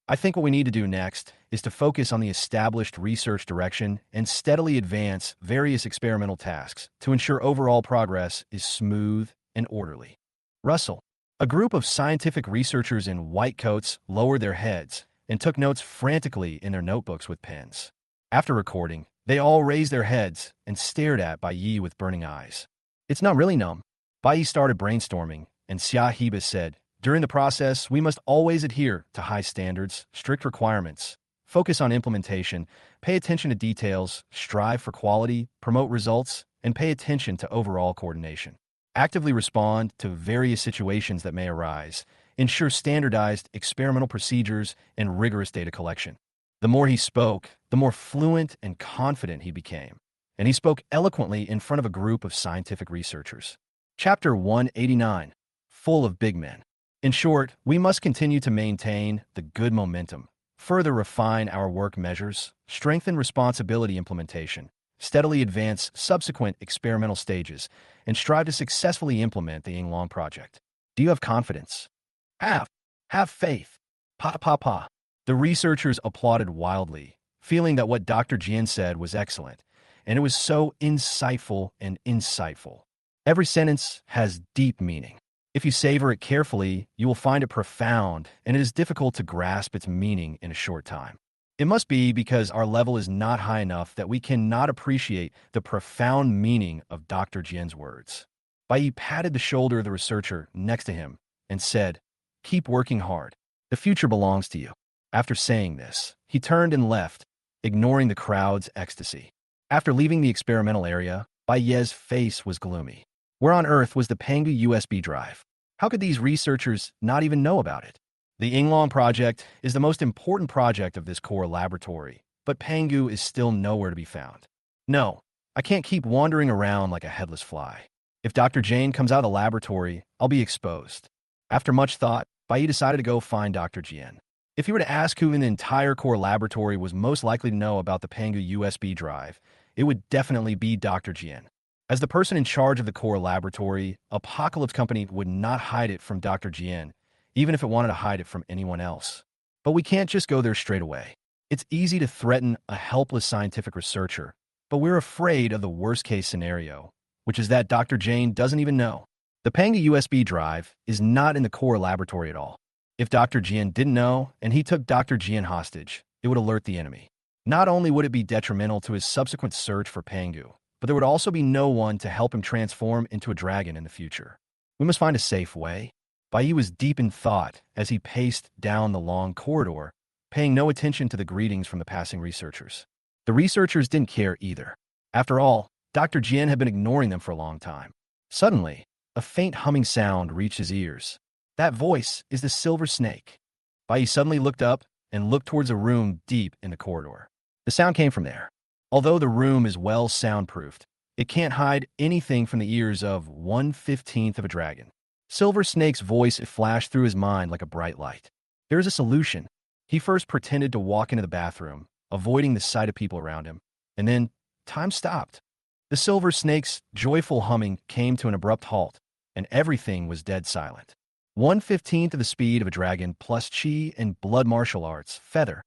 I think what we need to do next is to focus on the established research direction and steadily advance various experimental tasks to ensure overall progress is smooth and orderly. Russell, a group of scientific researchers in white coats lowered their heads and took notes frantically in their notebooks with pens. After recording, they all raised their heads and stared at Bai Yi with burning eyes. It's not really numb. Bai Yi started brainstorming, and Xia Heba said, during the process, we must always adhere to high standards, strict requirements, focus on implementation, pay attention to details, strive for quality, promote results, and pay attention to overall coordination. Actively respond to various situations that may arise, ensure standardized experimental procedures, and rigorous data collection. The more he spoke, the more fluent and confident he became, and he spoke eloquently in front of a group of scientific researchers. Chapter 189, Full of Big Men. In short, we must continue to maintain the good momentum, further refine our work measures, strengthen responsibility implementation, steadily advance subsequent experimental stages, and strive to successfully implement the Yinglong project. Do you have confidence? Have faith. Pa pa pa. The researchers applauded wildly, feeling that what Dr. Jian said was excellent, and it was so insightful and insightful. Every sentence has deep meaning. If you savor it carefully, you will find it profound, and it is difficult to grasp its meaning in a short time. It must be because our level is not high enough that we cannot appreciate the profound meaning of Dr. Jian's words. Bai Yi patted the shoulder of the researcher next to him and said, "Keep working hard. The future belongs to you." After saying this, he turned and left, ignoring the crowd's ecstasy. After leaving the experimental area, Bai Ye's face was gloomy. Where on earth was the Pangu USB drive? How could these researchers not even know about it? The Yinglong project is the most important project of this core laboratory, but Pangu is still nowhere to be found. No, I can't keep wandering around like a headless fly. If Dr. Jane comes out of the laboratory, I'll be exposed. After much thought, Bai Yi decided to go find Dr. Jian. If he were to ask who in the entire core laboratory was most likely to know about the Pangu USB drive, it would definitely be Dr. Jian. As the person in charge of the core laboratory, Apocalypse Company would not hide it from Dr. Jian, even if it wanted to hide it from anyone else. But we can't just go there straight away. It's easy to threaten a helpless scientific researcher, but we're afraid of the worst-case scenario, which is that Dr. Jane doesn't even know. The Pangu USB drive is not in the core laboratory at all. If Dr. Jian didn't know and he took Dr. Jian hostage, it would alert the enemy. Not only would it be detrimental to his subsequent search for Pangu, but there would also be no one to help him transform into a dragon in the future. We must find a safe way. Bai Yi was deep in thought as he paced down the long corridor, paying no attention to the greetings from the passing researchers. The researchers didn't care either. After all, Dr. Jian had been ignoring them for a long time. Suddenly, a faint humming sound reached his ears. That voice is the silver snake. Bai Yi suddenly looked up and looked towards a room deep in the corridor. The sound came from there. Although the room is well soundproofed, it can't hide anything from the ears of 1/15th of a dragon. Silver Snake's voice flashed through his mind like a bright light. There is a solution. He first pretended to walk into the bathroom, avoiding the sight of people around him, and then time stopped. The Silver Snake's joyful humming came to an abrupt halt, and everything was dead silent. 1/15th of the speed of a dragon plus chi and blood martial arts, feather.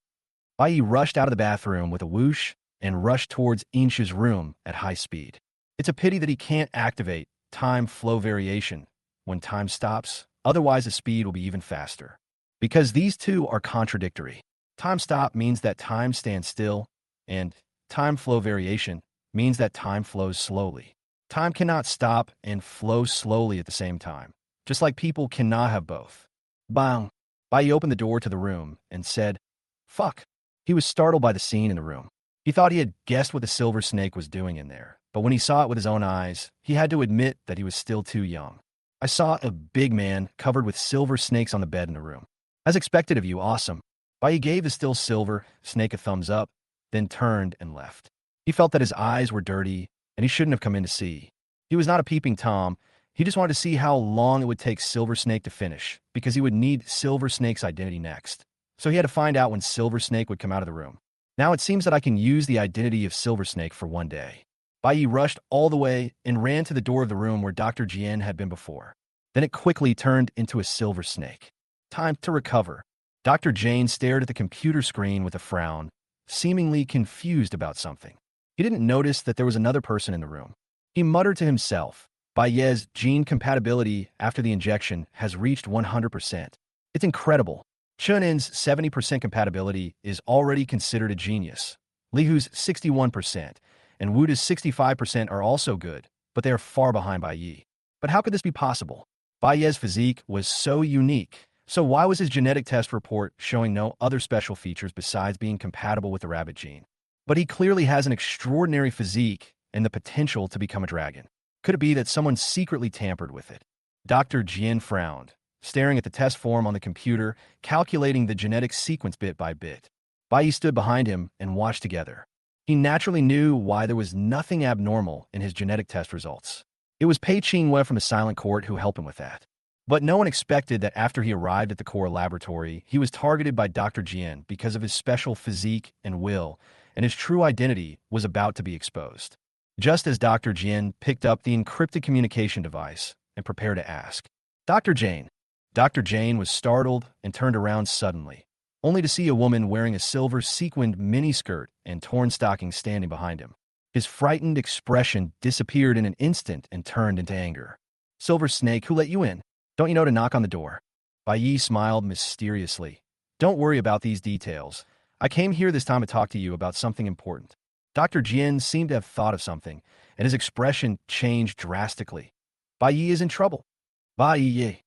Bai Yi rushed out of the bathroom with a whoosh and rushed towards Insha's room at high speed. It's a pity that he can't activate time flow variation when time stops, otherwise the speed will be even faster. Because these two are contradictory. Time stop means that time stands still, and time flow variation means that time flows slowly. Time cannot stop and flow slowly at the same time, just like people cannot have both. Bang! Bai Yi opened the door to the room and said, "Fuck." He was startled by the scene in the room. He thought he had guessed what the Silver Snake was doing in there, but when he saw it with his own eyes, he had to admit that he was still too young. I saw a big man covered with silver snakes on the bed in the room. As expected of you, awesome. Bai Yi gave the still silver snake a thumbs up, then turned and left. He felt that his eyes were dirty, and he shouldn't have come in to see. He was not a peeping Tom. He just wanted to see how long it would take Silver Snake to finish, because he would need Silver Snake's identity next. So he had to find out when Silver Snake would come out of the room. Now it seems that I can use the identity of Silver Snake for one day. Bai Yi rushed all the way and ran to the door of the room where Dr. Jian had been before. Then it quickly turned into a silver snake. Time to recover. Dr. Jane stared at the computer screen with a frown, seemingly confused about something. He didn't notice that there was another person in the room. He muttered to himself, Bai Ye's gene compatibility after the injection has reached 100%. It's incredible. Chunin's 70% compatibility is already considered a genius. Li Hu's 61% and Wuda's 65% are also good, but they are far behind Bai Yi. But how could this be possible? Baye's physique was so unique. So why was his genetic test report showing no other special features besides being compatible with the rabbit gene? But he clearly has an extraordinary physique and the potential to become a dragon. Could it be that someone secretly tampered with it? Dr. Jian frowned, staring at the test form on the computer, calculating the genetic sequence bit by bit. Bai stood behind him and watched together. He naturally knew why there was nothing abnormal in his genetic test results. It was Pei Qingwei from the Silent Court who helped him with that. But no one expected that after he arrived at the core laboratory, he was targeted by Dr. Jian because of his special physique and will, and his true identity was about to be exposed. Just as Dr. Jian picked up the encrypted communication device and prepared to ask, Dr. Jane. Dr. Jane was startled and turned around suddenly, only to see a woman wearing a silver sequined miniskirt and torn stockings standing behind him. His frightened expression disappeared in an instant and turned into anger. Silver Snake, who let you in? Don't you know to knock on the door? Bai Yi smiled mysteriously. Don't worry about these details. I came here this time to talk to you about something important. Dr. Jian seemed to have thought of something, and his expression changed drastically. Bai Yi is in trouble. Bai Yi.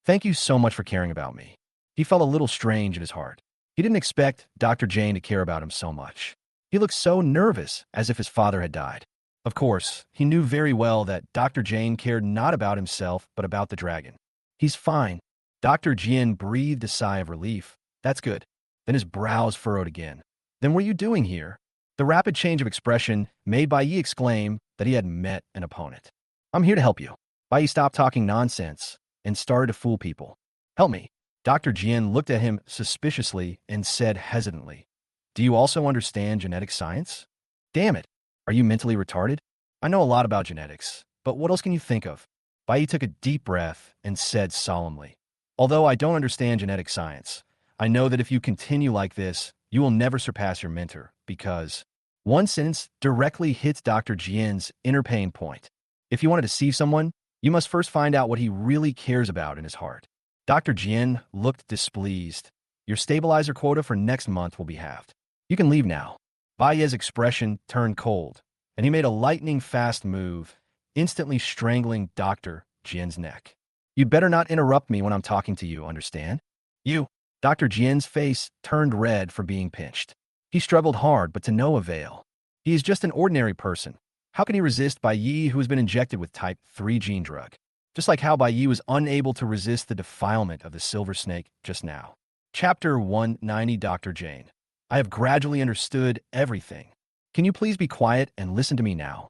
Thank you so much for caring about me. He felt a little strange in his heart. He didn't expect Dr. Jane to care about him so much. He looked so nervous, as if his father had died. Of course, he knew very well that Dr. Jane cared not about himself, but about the dragon. He's fine. Dr. Jian breathed a sigh of relief. That's good. Then his brows furrowed again. Then what are you doing here? The rapid change of expression made Bai Yi exclaim that he had met an opponent. I'm here to help you. Bai Yi stopped talking nonsense and started to fool people. Help me. Dr. Jian looked at him suspiciously and said hesitantly, Do you also understand genetic science? Damn it. Are you mentally retarded? I know a lot about genetics, but what else can you think of? Bai Yi took a deep breath and said solemnly, Although I don't understand genetic science, I know that if you continue like this, you will never surpass your mentor, because one sentence directly hits Dr. Jian's inner pain point. If you want to deceive someone, you must first find out what he really cares about in his heart. Dr. Jian looked displeased. Your stabilizer quota for next month will be halved. You can leave now. Bai's expression turned cold, and he made a lightning-fast move, instantly strangling Dr. Jian's neck. You'd better not interrupt me when I'm talking to you, understand? You. Dr. Jian's face turned red for being pinched. He struggled hard, but to no avail. He is just an ordinary person. How can he resist Bai Yi, who has been injected with type 3 gene drug? Just like how Bai Yi was unable to resist the defilement of the silver snake just now. Chapter 190. Dr. Jane. I have gradually understood everything. Can you please be quiet and listen to me now?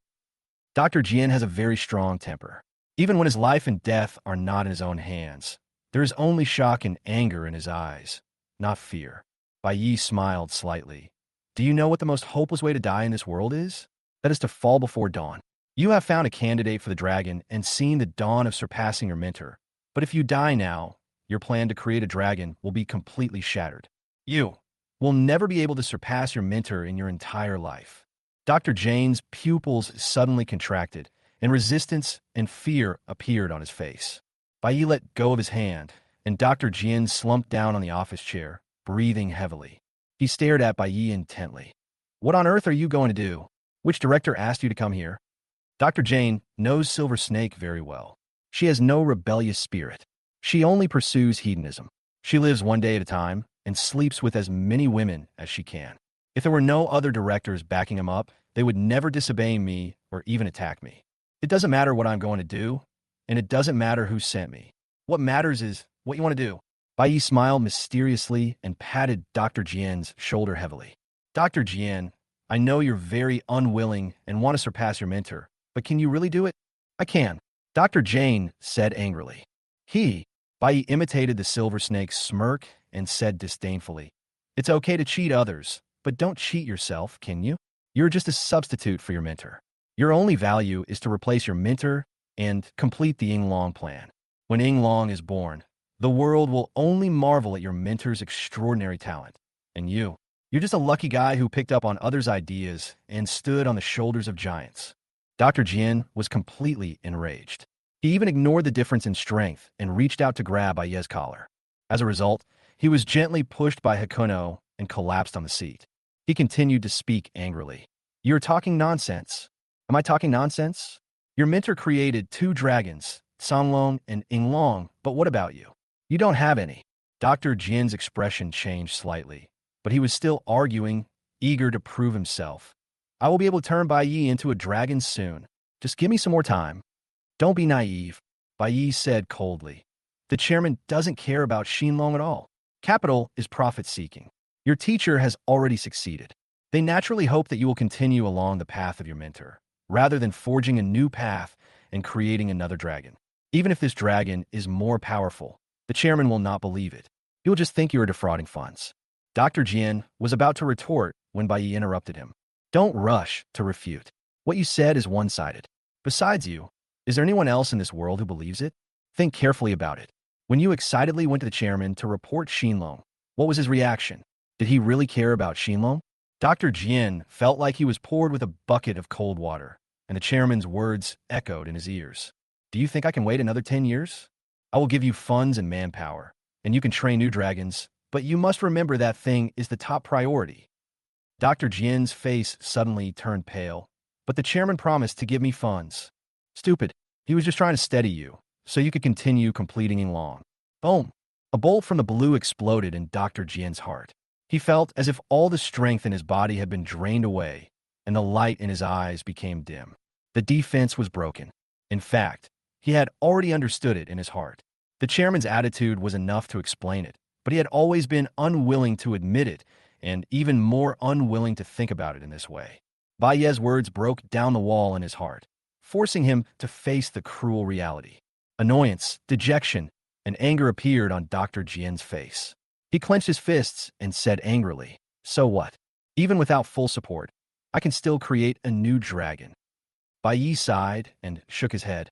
Dr. Jian has a very strong temper. Even when his life and death are not in his own hands, there is only shock and anger in his eyes, not fear. Bai Yi smiled slightly. Do you know what the most hopeless way to die in this world is? That is to fall before dawn. You have found a candidate for the dragon and seen the dawn of surpassing your mentor. But if you die now, your plan to create a dragon will be completely shattered. You will never be able to surpass your mentor in your entire life. Dr. Jane's pupils suddenly contracted, and resistance and fear appeared on his face. Bai Yi let go of his hand, and Dr. Jian slumped down on the office chair, breathing heavily. He stared at Bai Yi intently. What on earth are you going to do? Which director asked you to come here? Dr. Jane knows Silver Snake very well. She has no rebellious spirit. She only pursues hedonism. She lives one day at a time and sleeps with as many women as she can. If there were no other directors backing him up, they would never disobey me or even attack me. It doesn't matter what I'm going to do, and it doesn't matter who sent me. What matters is what you want to do. Bai Yi smiled mysteriously and patted Dr. Jian's shoulder heavily. Dr. Jian, I know you're very unwilling and want to surpass your mentor, but can you really do it? I can. Dr. Jane said angrily. Bai Yi imitated the silver snake's smirk and said disdainfully, It's okay to cheat others, but don't cheat yourself, can you? You're just a substitute for your mentor. Your only value is to replace your mentor and complete the Yinglong plan. When Yinglong is born, the world will only marvel at your mentor's extraordinary talent. And you're just a lucky guy who picked up on others' ideas and stood on the shoulders of giants. Dr. Jian was completely enraged. He even ignored the difference in strength and reached out to grab Bai's collar. As a result, he was gently pushed by Hakuno and collapsed on the seat. He continued to speak angrily. You're talking nonsense. Am I talking nonsense? Your mentor created two dragons, Sanglong and Inglong, but what about you? You don't have any. Dr. Jin's expression changed slightly, but he was still arguing, eager to prove himself. I will be able to turn Bai Yi into a dragon soon. Just give me some more time. Don't be naive, Bai Yi said coldly. The chairman doesn't care about Xinlong at all. Capital is profit-seeking. Your teacher has already succeeded. They naturally hope that you will continue along the path of your mentor, rather than forging a new path and creating another dragon. Even if this dragon is more powerful, the chairman will not believe it. He will just think you are defrauding funds. Dr. Jin was about to retort when Bai Yi interrupted him. Don't rush to refute. What you said is one-sided. Besides you, is there anyone else in this world who believes it? Think carefully about it. When you excitedly went to the chairman to report Xinlong, what was his reaction? Did he really care about Xinlong? Dr. Jin felt like he was poured with a bucket of cold water, and the chairman's words echoed in his ears. Do you think I can wait another 10 years? I will give you funds and manpower, and you can train new dragons, but you must remember that thing is the top priority. Dr. Jin's face suddenly turned pale, but the chairman promised to give me funds. Stupid. He was just trying to steady you, so you could continue completing Yinglong. Boom! A bolt from the blue exploded in Dr. Jin's heart. He felt as if all the strength in his body had been drained away, and the light in his eyes became dim. The defense was broken. In fact, he had already understood it in his heart. The chairman's attitude was enough to explain it, but he had always been unwilling to admit it, and even more unwilling to think about it in this way. Bai Ye's words broke down the wall in his heart, forcing him to face the cruel reality. Annoyance, dejection, and anger appeared on Dr. Jin's face. He clenched his fists and said angrily, "So what? Even without full support, I can still create a new dragon." Bai Yi sighed and shook his head.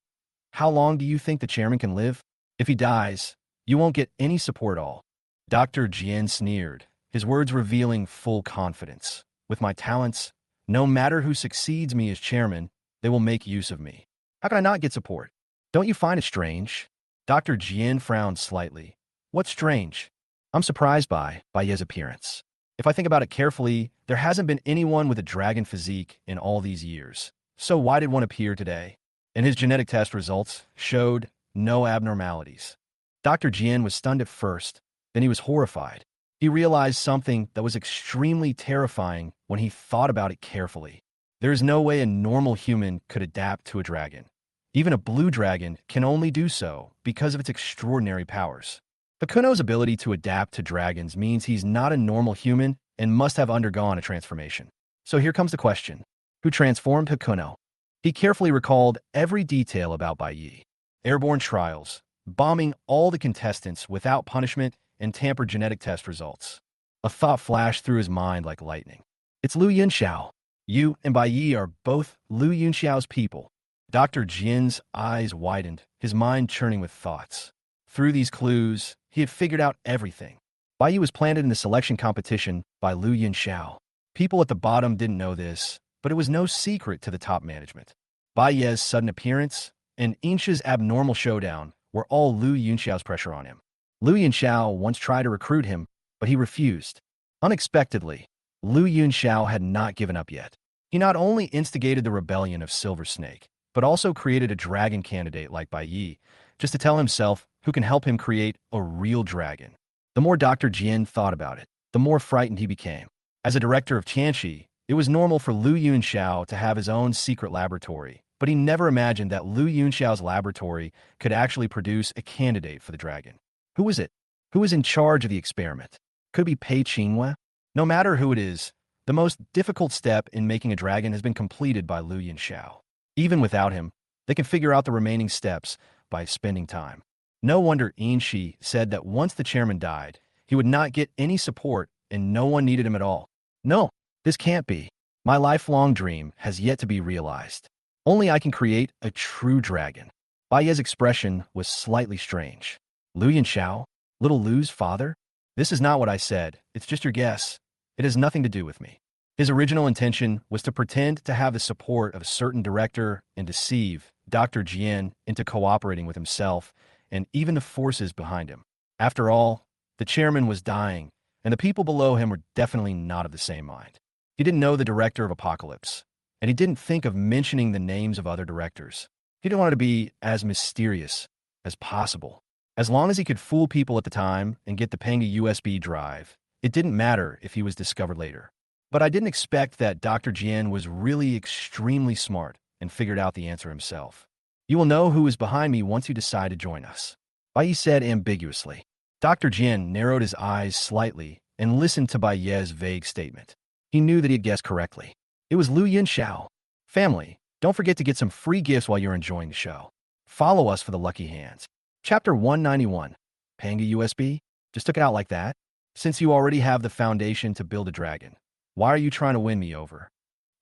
How long do you think the chairman can live? If he dies, you won't get any support at all. Dr. Jin sneered, his words revealing full confidence. With my talents, no matter who succeeds me as chairman, they will make use of me. How can I not get support? Don't you find it strange? Dr. Jin frowned slightly. What's strange? I'm surprised by Ye's appearance. If I think about it carefully, there hasn't been anyone with a dragon physique in all these years. So why did one appear today? And his genetic test results showed no abnormalities. Dr. Jin was stunned at first, then he was horrified. He realized something that was extremely terrifying when he thought about it carefully. There is no way a normal human could adapt to a dragon. Even a blue dragon can only do so because of its extraordinary powers. Hakuno's ability to adapt to dragons means he's not a normal human and must have undergone a transformation. So here comes the question. Who transformed Hakuno? He carefully recalled every detail about Bai Yi. Airborne trials, bombing all the contestants without punishment, and tampered genetic test results. A thought flashed through his mind like lightning. It's Lu Yunxiao. You and Bai Yi are both Lu Yunxiao's people. Dr. Jin's eyes widened, his mind churning with thoughts. Through these clues, he had figured out everything. Bai Yi was planted in the selection competition by Lu Yunxiao. People at the bottom didn't know this, but it was no secret to the top management. Bai Ye's sudden appearance and Inche's abnormal showdown were all Lu Yunxiao's pressure on him. Lu Yunxiao once tried to recruit him, but he refused. Unexpectedly, Lu Yunxiao had not given up yet. He not only instigated the rebellion of Silver Snake, but also created a dragon candidate like Bai Yi, just to tell himself who can help him create a real dragon. The more Dr. Jin thought about it, the more frightened he became. As a director of Tianqi, it was normal for Lu Yunxiao to have his own secret laboratory, but he never imagined that Lu Yunxiao's laboratory could actually produce a candidate for the dragon. Who was it? Who was in charge of the experiment? Could it be Pei Qinghua? No matter who it is, the most difficult step in making a dragon has been completed by Lu Yunxiao. Even without him, they can figure out the remaining steps by spending time. No wonder Inshi said that once the chairman died, he would not get any support and no one needed him at all. No, this can't be. My lifelong dream has yet to be realized. Only I can create a true dragon. Bai Ye's expression was slightly strange. Lu Yunxiao? Little Lu's father? This is not what I said. It's just your guess. It has nothing to do with me. His original intention was to pretend to have the support of a certain director and deceive Dr. Jin into cooperating with himself and even the forces behind him. After all, the chairman was dying, and the people below him were definitely not of the same mind. He didn't know the director of Apocalypse, and he didn't think of mentioning the names of other directors. He didn't want it to be as mysterious as possible. As long as he could fool people at the time and get the Panga USB drive, it didn't matter if he was discovered later. But I didn't expect that Dr. Jian was really extremely smart and figured out the answer himself. You will know who is behind me once you decide to join us, Bai Yi said ambiguously. Dr. Jian narrowed his eyes slightly and listened to Bai Ye's vague statement. He knew that he had guessed correctly. It was Lu Yinxiao. Family, don't forget to get some free gifts while you're enjoying the show. Follow us for the lucky hands. Chapter 191. Panga USB? Just took it out like that? Since you already have the foundation to build a dragon, why are you trying to win me over?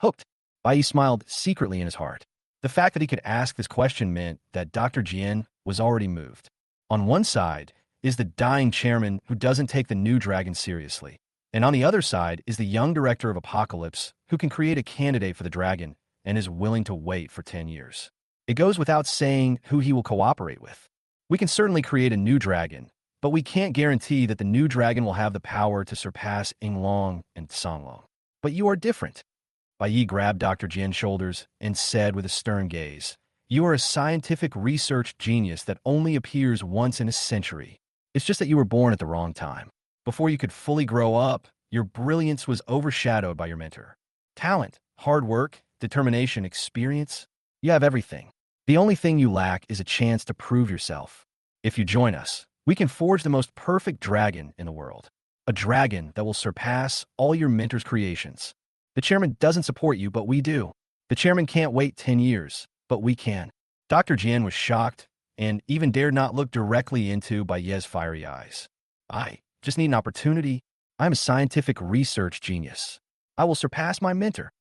Hooked. Bai Yi smiled secretly in his heart. The fact that he could ask this question meant that Dr. Jian was already moved. On one side is the dying chairman who doesn't take the new dragon seriously. And on the other side is the young director of Apocalypse who can create a candidate for the dragon and is willing to wait for 10 years. It goes without saying who he will cooperate with. We can certainly create a new dragon, but we can't guarantee that the new dragon will have the power to surpass Yinglong and Songlong. But you are different. Bai Yi grabbed Dr. Jian's shoulders and said with a stern gaze, "You are a scientific research genius that only appears once in a century. It's just that you were born at the wrong time. Before you could fully grow up, your brilliance was overshadowed by your mentor. Talent, hard work, determination, experience, you have everything. The only thing you lack is a chance to prove yourself. If you join us, we can forge the most perfect dragon in the world. A dragon that will surpass all your mentor's creations. The chairman doesn't support you, but we do. The chairman can't wait 10 years, but we can." Dr. Jian was shocked and even dared not look directly into Bai Ye's fiery eyes. "I just need an opportunity. I'm a scientific research genius. I will surpass my mentor."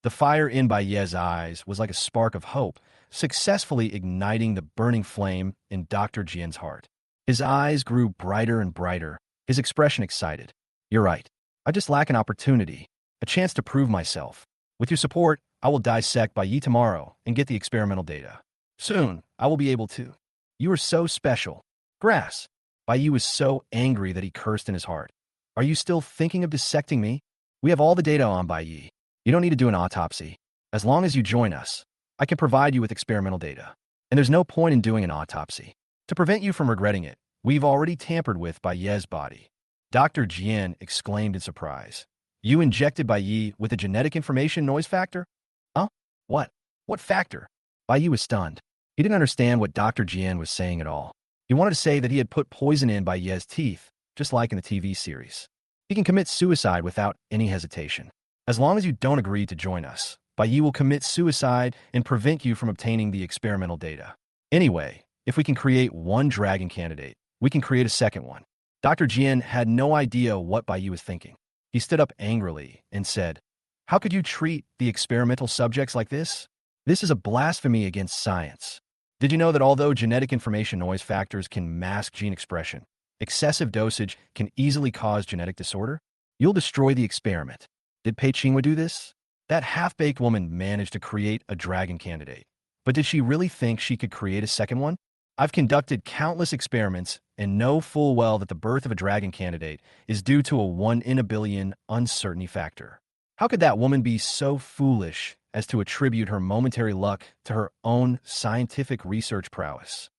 The fire in Bai Ye's eyes was like a spark of hope, successfully igniting the burning flame in Dr. Jian's heart. His eyes grew brighter and brighter, his expression excited. "You're right. I just lack an opportunity, a chance to prove myself. With your support, I will dissect Bai Yi tomorrow and get the experimental data. Soon, I will be able to. You are so special. Grass." Bai Yi was so angry that he cursed in his heart. "Are you still thinking of dissecting me? We have all the data on Bai Yi. You don't need to do an autopsy. As long as you join us, I can provide you with experimental data. And there's no point in doing an autopsy. To prevent you from regretting it, we've already tampered with Bai Ye's body." Dr. Jian exclaimed in surprise. "You injected Bai Yi with a genetic information noise factor?" "Huh? What? What factor?" Bai Yi was stunned. He didn't understand what Dr. Jian was saying at all. He wanted to say that he had put poison in Bai Ye's teeth, just like in the TV series. He can commit suicide without any hesitation. As long as you don't agree to join us, Bai Yi will commit suicide and prevent you from obtaining the experimental data. Anyway, if we can create one dragon candidate, we can create a second one. Dr. Jian had no idea what Bai Yi was thinking. He stood up angrily and said, "How could you treat the experimental subjects like this? This is a blasphemy against science. Did you know that although genetic information noise factors can mask gene expression, excessive dosage can easily cause genetic disorder? You'll destroy the experiment. Did Pei Qinghua do this? That half-baked woman managed to create a dragon candidate. But did she really think she could create a second one? I've conducted countless experiments and know full well that the birth of a dragon candidate is due to a 1 in a billion uncertainty factor. How could that woman be so foolish as to attribute her momentary luck to her own scientific research prowess?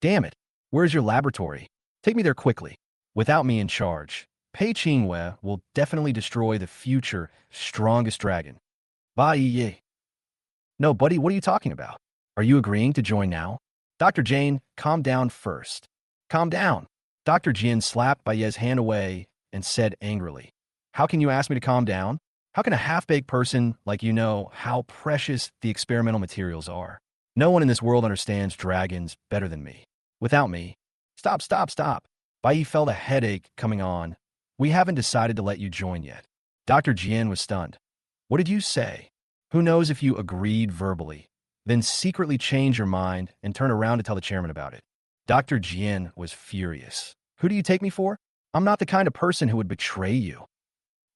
Damn it, where's your laboratory? Take me there quickly. Without me in charge, Pei Qingwei will definitely destroy the future strongest dragon. Bai Yi. No, buddy, what are you talking about? Are you agreeing to join now? Dr. Jane, calm down first. Calm down. Dr. Jin slapped Bai Ye's hand away and said angrily, "How can you ask me to calm down? How can a half-baked person like you know how precious the experimental materials are? No one in this world understands dragons better than me. Without me..." Stop, stop, stop. Bai Yi felt a headache coming on. "We haven't decided to let you join yet." Dr. Jian was stunned. "What did you say? Who knows if you agreed verbally, then secretly change your mind and turn around to tell the chairman about it?" Dr. Jian was furious. "Who do you take me for? I'm not the kind of person who would betray you."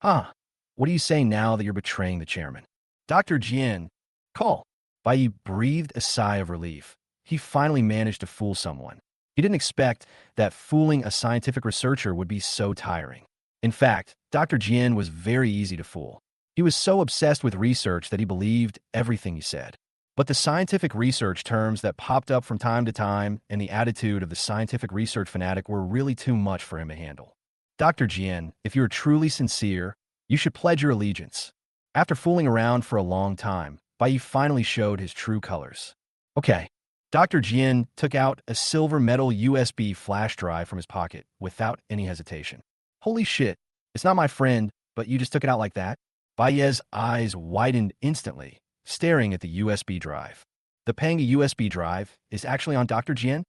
"Huh? What are you saying now that you're betraying the chairman?" Dr. Jian, call. Bai Yi breathed a sigh of relief. He finally managed to fool someone. He didn't expect that fooling a scientific researcher would be so tiring. In fact, Dr. Jian was very easy to fool. He was so obsessed with research that he believed everything he said. But the scientific research terms that popped up from time to time and the attitude of the scientific research fanatic were really too much for him to handle. Dr. Jian, if you are truly sincere, you should pledge your allegiance. After fooling around for a long time, Bai finally showed his true colors. Okay. Dr. Jian took out a silver metal USB flash drive from his pocket without any hesitation. Holy shit, it's not my friend, but you just took it out like that? Bai's eyes widened instantly, staring at the USB drive. The Panga USB drive is actually on Dr. Jian?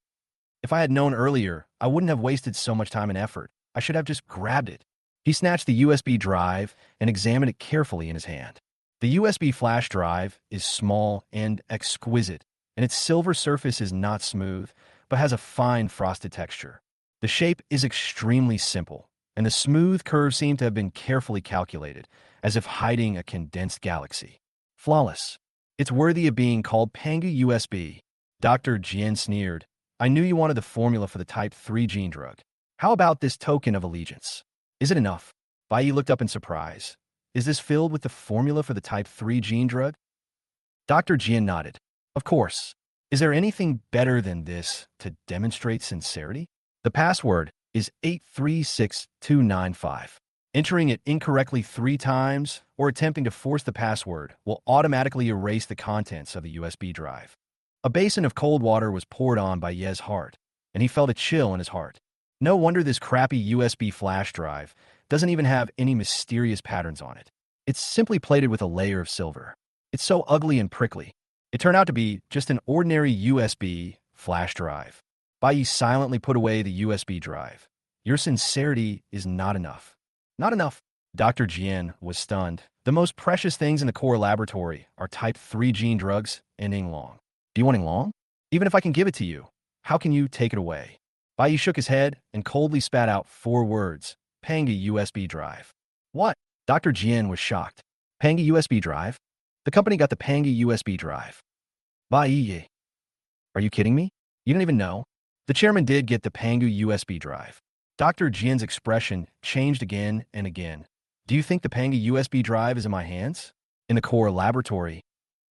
If I had known earlier, I wouldn't have wasted so much time and effort. I should have just grabbed it. He snatched the USB drive and examined it carefully in his hand. The USB flash drive is small and exquisite, and its silver surface is not smooth, but has a fine frosted texture. The shape is extremely simple, and the smooth curves seem to have been carefully calculated, as if hiding a condensed galaxy. Flawless. It's worthy of being called Panga USB. Dr. Jian sneered. I knew you wanted the formula for the type 3 gene drug. How about this token of allegiance? Is it enough? Bai looked up in surprise. Is this filled with the formula for the type 3 gene drug? Dr. Jian nodded. Of course. Is there anything better than this to demonstrate sincerity? The password is 836295. Entering it incorrectly 3 times or attempting to force the password will automatically erase the contents of the USB drive. A basin of cold water was poured on by Ye's heart, and he felt a chill in his heart. No wonder this crappy USB flash drive doesn't even have any mysterious patterns on it. It's simply plated with a layer of silver. It's so ugly and prickly. It turned out to be just an ordinary USB flash drive. Bai silently put away the USB drive. Your sincerity is not enough. Not enough. Dr. Jian was stunned. The most precious things in the core laboratory are type 3 gene drugs and Yinglong. Do you want Yinglong? Even if I can give it to you, how can you take it away? Bai shook his head and coldly spat out 4 words. Panga USB drive. What? Dr. Jian was shocked. Panga USB drive? The company got the Panga USB drive. Bai. Are you kidding me? You didn't even know? The chairman did get the Panga USB drive. Dr. Jian's expression changed again and again. Do you think the Panga USB drive is in my hands? In the core laboratory?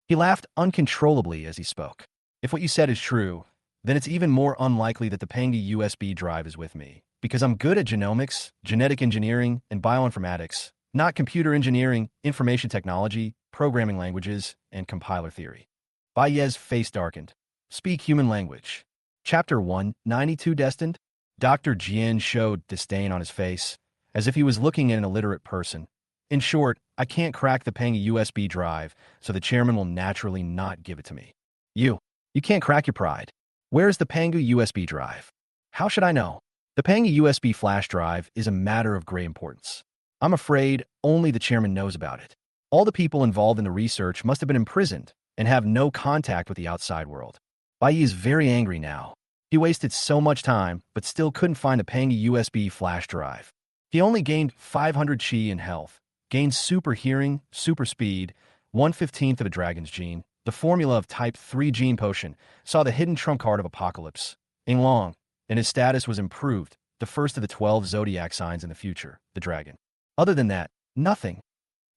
He laughed uncontrollably as he spoke. If what you said is true, then it's even more unlikely that the Panga USB drive is with me, because I'm good at genomics, genetic engineering, and bioinformatics, not computer engineering, information technology, programming languages, and compiler theory. Bai's face darkened. Speak human language. Chapter 1, 92 Destined? Dr. Jian showed disdain on his face, as if he was looking at an illiterate person. In short, I can't crack the Panga USB drive, so the chairman will naturally not give it to me. You can't crack your pride. Where's the Panga USB drive? How should I know? The Panga USB flash drive is a matter of great importance. I'm afraid only the chairman knows about it. All the people involved in the research must have been imprisoned and have no contact with the outside world. Bai is very angry now. He wasted so much time, but still couldn't find a Panga USB flash drive. He only gained 500 chi in health, gained super hearing, super speed, 1/15 of a dragon's gene, the formula of type 3 gene potion, saw the hidden trump card of Apocalypse, Yinglong, and his status was improved, the first of the 12 zodiac signs in the future, the dragon. Other than that, nothing.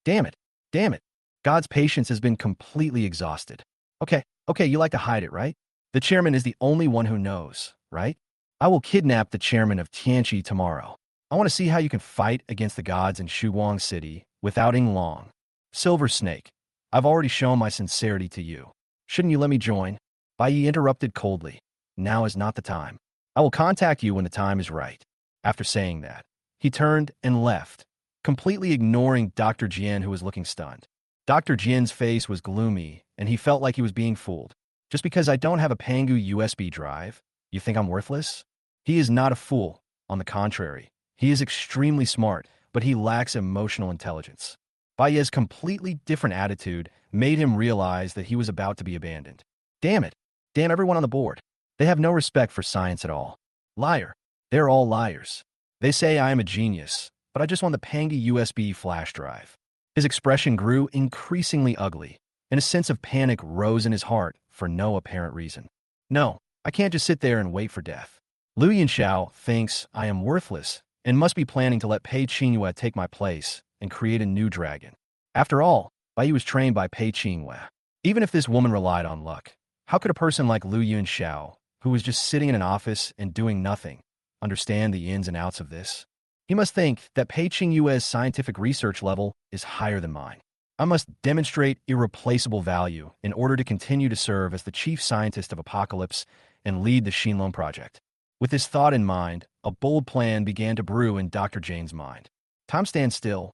Damn it. Damn it. God's patience has been completely exhausted. Okay, you like to hide it, right? The chairman is the only one who knows, right? I will kidnap the chairman of Tianqi tomorrow. I want to see how you can fight against the gods in Shuguang City without Yinglong. Silver Snake, I've already shown my sincerity to you. Shouldn't you let me join? Bai interrupted coldly. Now is not the time. I will contact you when the time is right. After saying that, he turned and left, completely ignoring Dr. Jian, who was looking stunned. Dr. Jian's face was gloomy, and he felt like he was being fooled. Just because I don't have a Panga USB drive, you think I'm worthless? He is not a fool. On the contrary, he is extremely smart, but he lacks emotional intelligence. Bai's completely different attitude made him realize that he was about to be abandoned. Damn it. Damn everyone on the board. They have no respect for science at all. Liar. They're all liars. They say I am a genius, but I just want the Panga USB flash drive. His expression grew increasingly ugly, and a sense of panic rose in his heart for no apparent reason. No, I can't just sit there and wait for death. Liu Yanxiao thinks I am worthless and must be planning to let Pei Qingyue take my place and create a new dragon. After all, Bai was trained by Pei Qingyue. Even if this woman relied on luck, how could a person like Lu Yunxiao, who was just sitting in an office and doing nothing, understand the ins and outs of this? He must think that Pei Qing Yue's scientific research level is higher than mine. I must demonstrate irreplaceable value in order to continue to serve as the chief scientist of Apocalypse and lead the Xinlong project. With this thought in mind, a bold plan began to brew in Dr. Jane's mind. Time stands still.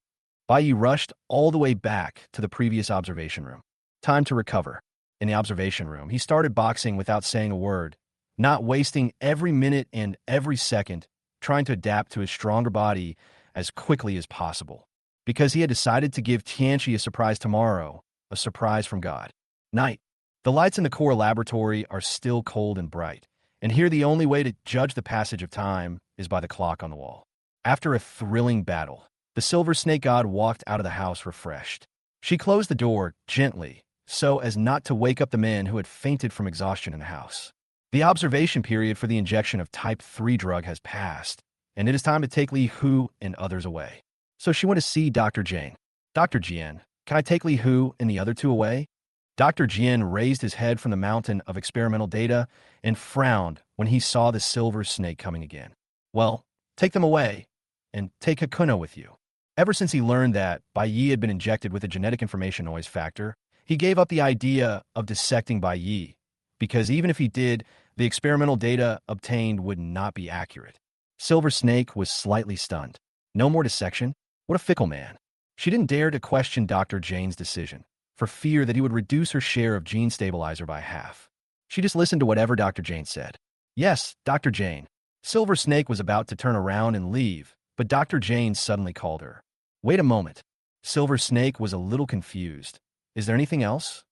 Bai Yi rushed all the way back to the previous observation room. Time to recover. In the observation room, he started boxing without saying a word, not wasting every minute and every second, trying to adapt to his stronger body as quickly as possible. Because he had decided to give Tianqi a surprise tomorrow, a surprise from God. Night. The lights in the core laboratory are still cold and bright, and here the only way to judge the passage of time is by the clock on the wall. After a thrilling battle, the Silver Snake God walked out of the house refreshed. She closed the door gently, so as not to wake up the men who had fainted from exhaustion in the house. The observation period for the injection of Type 3 drug has passed, and it is time to take Li Hu and others away. So she went to see Dr. Jane. Dr. Jian, can I take Li Hu and the other two away? Dr. Jian raised his head from the mountain of experimental data and frowned when he saw the silver snake coming again. Well, take them away, and take Hakuno with you. Ever since he learned that Bai Yi had been injected with a genetic information noise factor, he gave up the idea of dissecting Bai Yi, because even if he did, the experimental data obtained would not be accurate. Silver Snake was slightly stunned. No more dissection? What a fickle man. She didn't dare to question Dr. Jane's decision, for fear that he would reduce her share of gene stabilizer by half. She just listened to whatever Dr. Jane said. Yes, Dr. Jane. Silver Snake was about to turn around and leave, but Dr. Jane suddenly called her. Wait a moment. Silver Snake was a little confused. Is there anything else?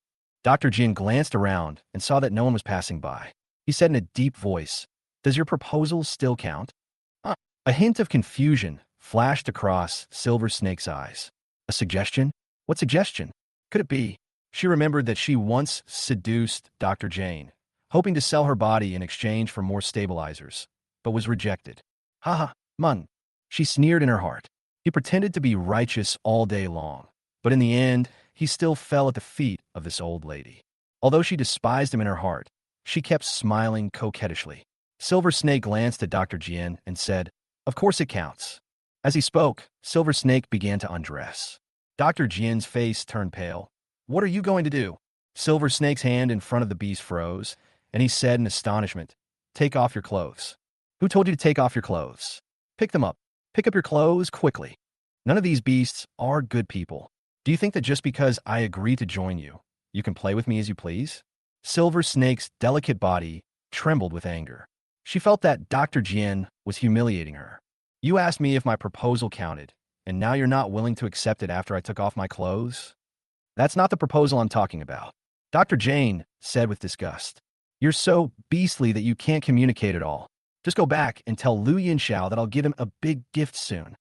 Dr. Jin glanced around and saw that no one was passing by. He said in a deep voice, Does your proposal still count? A hint of confusion flashed across Silver Snake's eyes. A suggestion? What suggestion? Could it be? She remembered that she once seduced Dr. Jane, hoping to sell her body in exchange for more stabilizers, but was rejected. Haha, Mun. She sneered in her heart. He pretended to be righteous all day long, but in the end, he still fell at the feet of this old lady. Although she despised him in her heart, she kept smiling coquettishly. Silver Snake glanced at Dr. Jian and said, Of course it counts. As he spoke, Silver Snake began to undress. Dr. Jian's face turned pale. What are you going to do? Silver Snake's hand in front of the beast froze, and he said in astonishment, Take off your clothes. Who told you to take off your clothes? Pick them up. Pick up your clothes quickly. None of these beasts are good people. Do you think that just because I agree to join you, you can play with me as you please? Silver Snake's delicate body trembled with anger. She felt that Dr. Jian was humiliating her. You asked me if my proposal counted, and now you're not willing to accept it after I took off my clothes? That's not the proposal I'm talking about. Dr. Jane said with disgust. You're so beastly that you can't communicate at all. Just go back and tell Lu Yinxiao that I'll give him a big gift soon.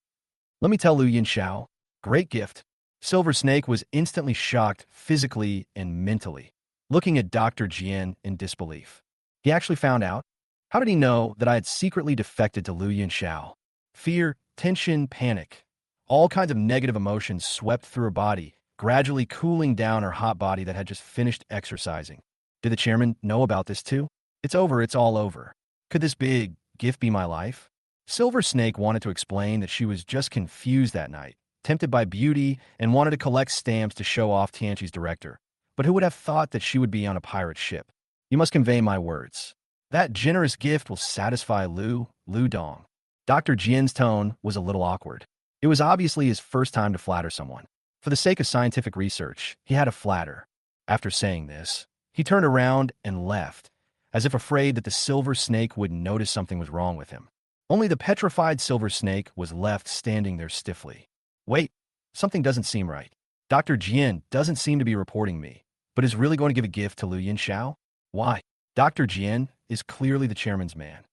Let me tell Lu Yinxiao. Great gift. Silver Snake was instantly shocked physically and mentally, looking at Dr. Jian in disbelief. He actually found out? How did he know that I had secretly defected to Lu Yinxiao? Fear, tension, panic. All kinds of negative emotions swept through her body, gradually cooling down her hot body that had just finished exercising. Did the chairman know about this too? It's over, it's all over. Could this big gift be my life? Silver Snake wanted to explain that she was just confused that night, tempted by beauty, and wanted to collect stamps to show off Tianqi's director. But who would have thought that she would be on a pirate ship? You must convey my words. That generous gift will satisfy Lu Dong. Dr. Jian's tone was a little awkward. It was obviously his first time to flatter someone. For the sake of scientific research, he had to flatter. After saying this, he turned around and left, as if afraid that the Silver Snake would notice something was wrong with him. Only the petrified Silver Snake was left standing there stiffly. Wait, something doesn't seem right. Dr. Jian doesn't seem to be reporting me, but is really going to give a gift to Lu Yinxiao? Why? Dr. Jian is clearly the chairman's man.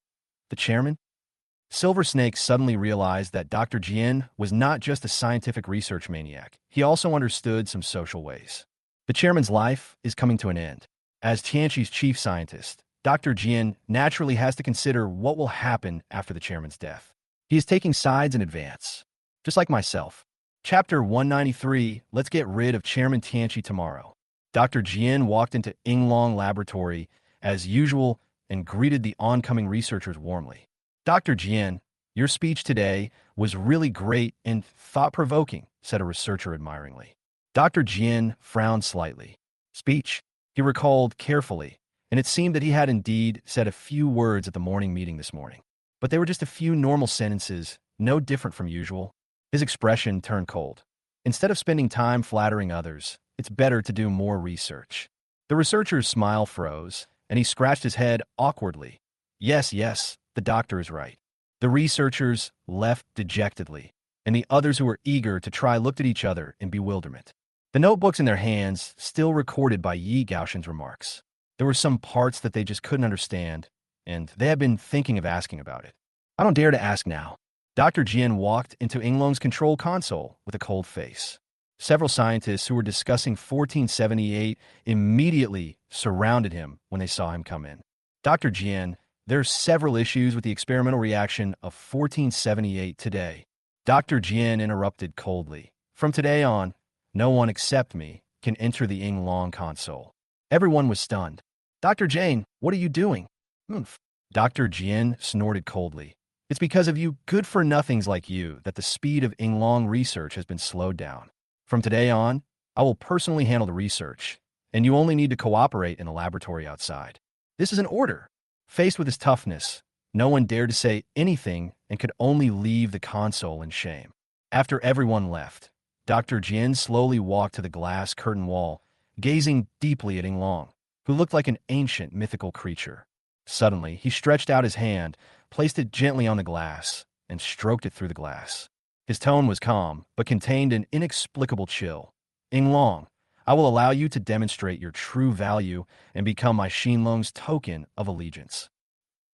The chairman? Silver Snake suddenly realized that Dr. Jian was not just a scientific research maniac. He also understood some social ways. The chairman's life is coming to an end. As Tianqi's chief scientist, Dr. Jian naturally has to consider what will happen after the chairman's death. He is taking sides in advance. Just like myself. Chapter 193, Let's Get Rid of Chairman Tianqi Tomorrow. Dr. Jian walked into Inglong Laboratory as usual and greeted the oncoming researchers warmly. Dr. Jian, your speech today was really great and thought-provoking, said a researcher admiringly. Dr. Jian frowned slightly. Speech? He recalled carefully, and it seemed that he had indeed said a few words at the morning meeting this morning. But they were just a few normal sentences, no different from usual. His expression turned cold. Instead of spending time flattering others, it's better to do more research. The researcher's smile froze, and he scratched his head awkwardly. Yes, the doctor is right. The researchers left dejectedly, and the others who were eager to try looked at each other in bewilderment. The notebooks in their hands still recorded by Yi Gaoshan's remarks. There were some parts that they just couldn't understand, and they had been thinking of asking about it. I don't dare to ask now. Dr. Jian walked into Inglong's control console with a cold face. Several scientists who were discussing 1478 immediately surrounded him when they saw him come in. Dr. Jian, there are several issues with the experimental reaction of 1478 today. Dr. Jian interrupted coldly. From today on, no one except me can enter the Inglong console. Everyone was stunned. Dr. Jian, what are you doing? Oomph. Dr. Jian snorted coldly. It's because of you good-for-nothings like you that the speed of Inglong research has been slowed down. From today on, I will personally handle the research, and you only need to cooperate in the laboratory outside. This is an order. Faced with his toughness, no one dared to say anything and could only leave the console in shame. After everyone left, Dr. Jian slowly walked to the glass curtain wall, gazing deeply at Inglong, who looked like an ancient mythical creature. Suddenly, he stretched out his hand, placed it gently on the glass, and stroked it through the glass. His tone was calm, but contained an inexplicable chill. Inglong, I will allow you to demonstrate your true value and become my Xinlong's token of allegiance.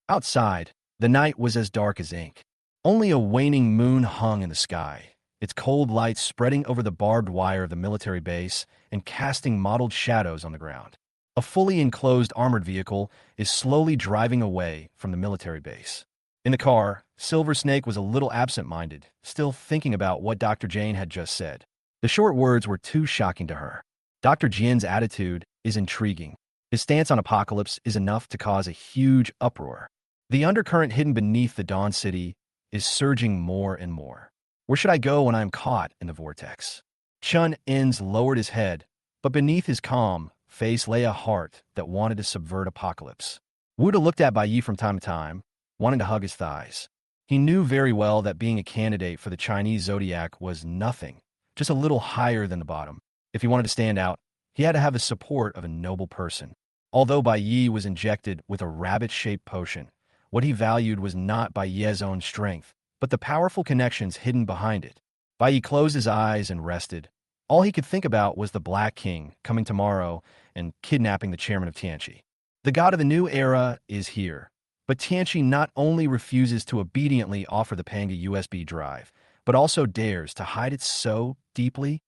Outside, the night was as dark as ink. Only a waning moon hung in the sky, its cold light spreading over the barbed wire of the military base and casting mottled shadows on the ground. A fully enclosed armored vehicle is slowly driving away from the military base. In the car, Silver Snake was a little absent-minded, still thinking about what Dr. Jian had just said. The short words were too shocking to her. Dr. Jian's attitude is intriguing. His stance on apocalypse is enough to cause a huge uproar. The undercurrent hidden beneath the Dawn City is surging more and more. Where should I go when I am caught in the vortex? Chun In's lowered his head, but beneath his calm face lay a heart that wanted to subvert apocalypse. Wuda looked at Bai Yi from time to time, wanting to hug his thighs. He knew very well that being a candidate for the Chinese zodiac was nothing, just a little higher than the bottom. If he wanted to stand out, he had to have the support of a noble person. Although Bai Yi was injected with a rabbit-shaped potion, what he valued was not Bai Yi's own strength, but the powerful connections hidden behind it. Bai Yi closed his eyes and rested. All he could think about was the Black King coming tomorrow and kidnapping the chairman of Tianqi. The god of the new era is here, but Tianqi not only refuses to obediently offer the Panga USB drive, but also dares to hide it so deeply.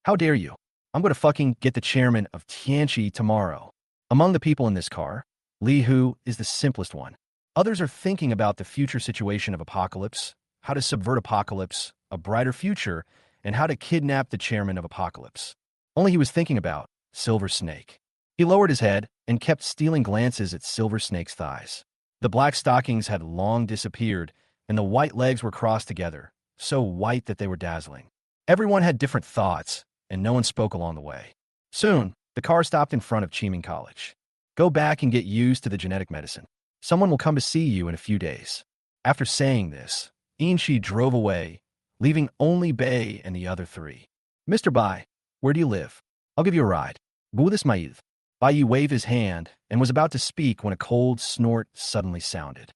How dare you? I'm going to fucking get the chairman of Tianqi tomorrow. Among the people in this car, Li Hu is the simplest one. Others are thinking about the future situation of apocalypse, how to subvert apocalypse, a brighter future, and how to kidnap the chairman of apocalypse. Only he was thinking about Silver Snake. He lowered his head and kept stealing glances at Silver Snake's thighs. The black stockings had long disappeared, and the white legs were crossed together, so white that they were dazzling. Everyone had different thoughts, and no one spoke along the way. Soon, the car stopped in front of Qiming College. Go back and get used to the genetic medicine. Someone will come to see you in a few days. After saying this, Inshi drove away, leaving only Bei and the other three. Mr. Bai, where do you live? I'll give you a ride. Budis Maïd. Bai Yi waved his hand and was about to speak when a cold snort suddenly sounded.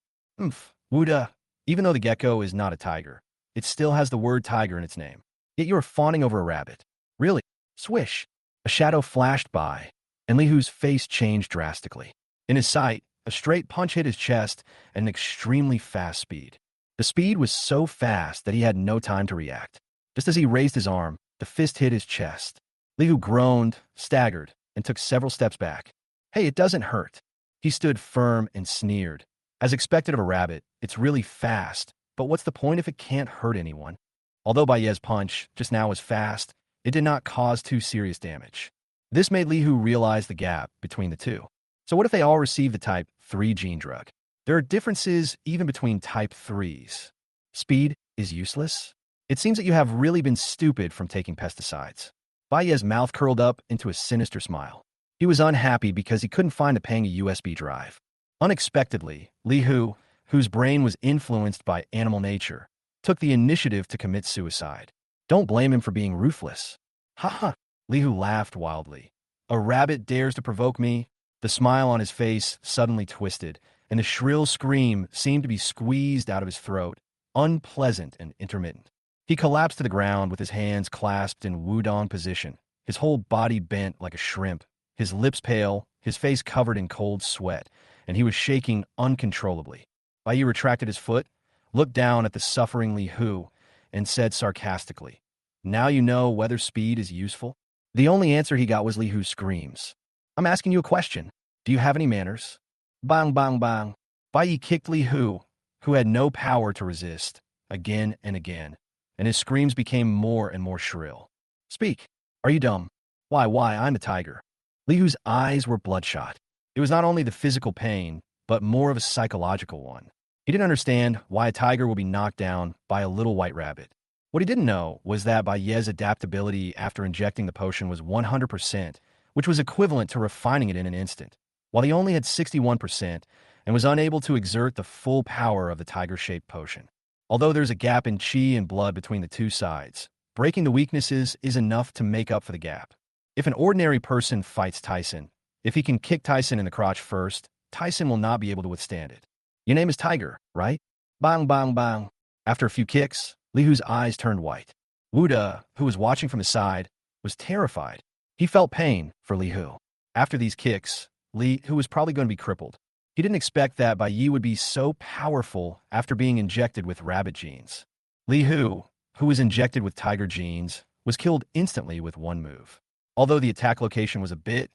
Wuda, even though the gecko is not a tiger, it still has the word tiger in its name. Yet you are fawning over a rabbit. Really? Swish. A shadow flashed by, and Li Hu's face changed drastically. In his sight, a straight punch hit his chest at an extremely fast speed. The speed was so fast that he had no time to react. Just as he raised his arm, the fist hit his chest. Li Hu groaned, staggered, and took several steps back. Hey, it doesn't hurt. He stood firm and sneered. As expected of a rabbit, it's really fast, but what's the point if it can't hurt anyone? Although Bai Yi's punch just now was fast, it did not cause too serious damage. This made Li Hu realize the gap between the two. So what if they all receive the type 3 gene drug? There are differences even between type 3s. Speed is useless. It seems that you have really been stupid from taking pesticides. Baiye's mouth curled up into a sinister smile. He was unhappy because he couldn't find a paying USB drive. Unexpectedly, Li Hu, whose brain was influenced by animal nature, took the initiative to commit suicide. Don't blame him for being ruthless. Ha ha! Li Hu laughed wildly. A rabbit dares to provoke me? The smile on his face suddenly twisted, and the shrill scream seemed to be squeezed out of his throat, unpleasant and intermittent. He collapsed to the ground with his hands clasped in wudong position, his whole body bent like a shrimp, his lips pale, his face covered in cold sweat, and he was shaking uncontrollably. Baiyi retracted his foot, looked down at the suffering Li Hu, and said sarcastically, "Now you know whether speed is useful?" The only answer he got was Li Hu's screams. "I'm asking you a question. Do you have any manners?" Bang, bang, bang. Baiyi kicked Li Hu, who had no power to resist, again and again, and his screams became more and more shrill. "Speak. Are you dumb? Why, I'm a tiger." Li Hu's eyes were bloodshot. It was not only the physical pain, but more of a psychological one. He didn't understand why a tiger would be knocked down by a little white rabbit. What he didn't know was that Baiye's adaptability after injecting the potion was 100%, which was equivalent to refining it in an instant, while he only had 61% and was unable to exert the full power of the tiger-shaped potion. Although there's a gap in qi and blood between the two sides, breaking the weaknesses is enough to make up for the gap. If an ordinary person fights Tyson, if he can kick Tyson in the crotch first, Tyson will not be able to withstand it. Your name is Tiger, right? Bang, bang, bang. After a few kicks, Li Hu's eyes turned white. Wuda, who was watching from his side, was terrified. He felt pain for Li Hu. After these kicks, Li, who was probably going to be crippled, he didn't expect that Baiyi would be so powerful after being injected with rabbit genes. Li Hu, who was injected with tiger genes, was killed instantly with one move. Although the attack location was a bit,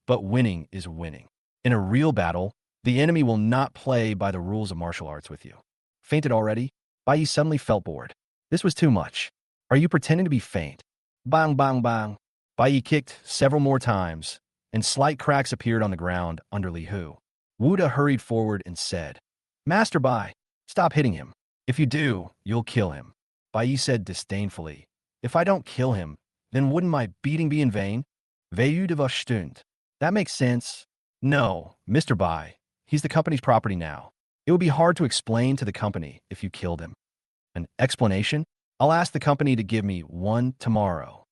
but winning is winning. In a real battle, the enemy will not play by the rules of martial arts with you. Fainted already? Baiyi suddenly felt bored. This was too much. Are you pretending to be faint? Bang, bang, bang. Baiyi kicked several more times, and slight cracks appeared on the ground under Li Hu. Wuda hurried forward and said, "Master Bai, stop hitting him. If you do, you'll kill him." Baiyi said disdainfully, "If I don't kill him, then wouldn't my beating be in vain? Veyu de Stund. That makes sense." "No, Mr. Bai, he's the company's property now. It would be hard to explain to the company if you killed him." "An explanation? I'll ask the company to give me one tomorrow."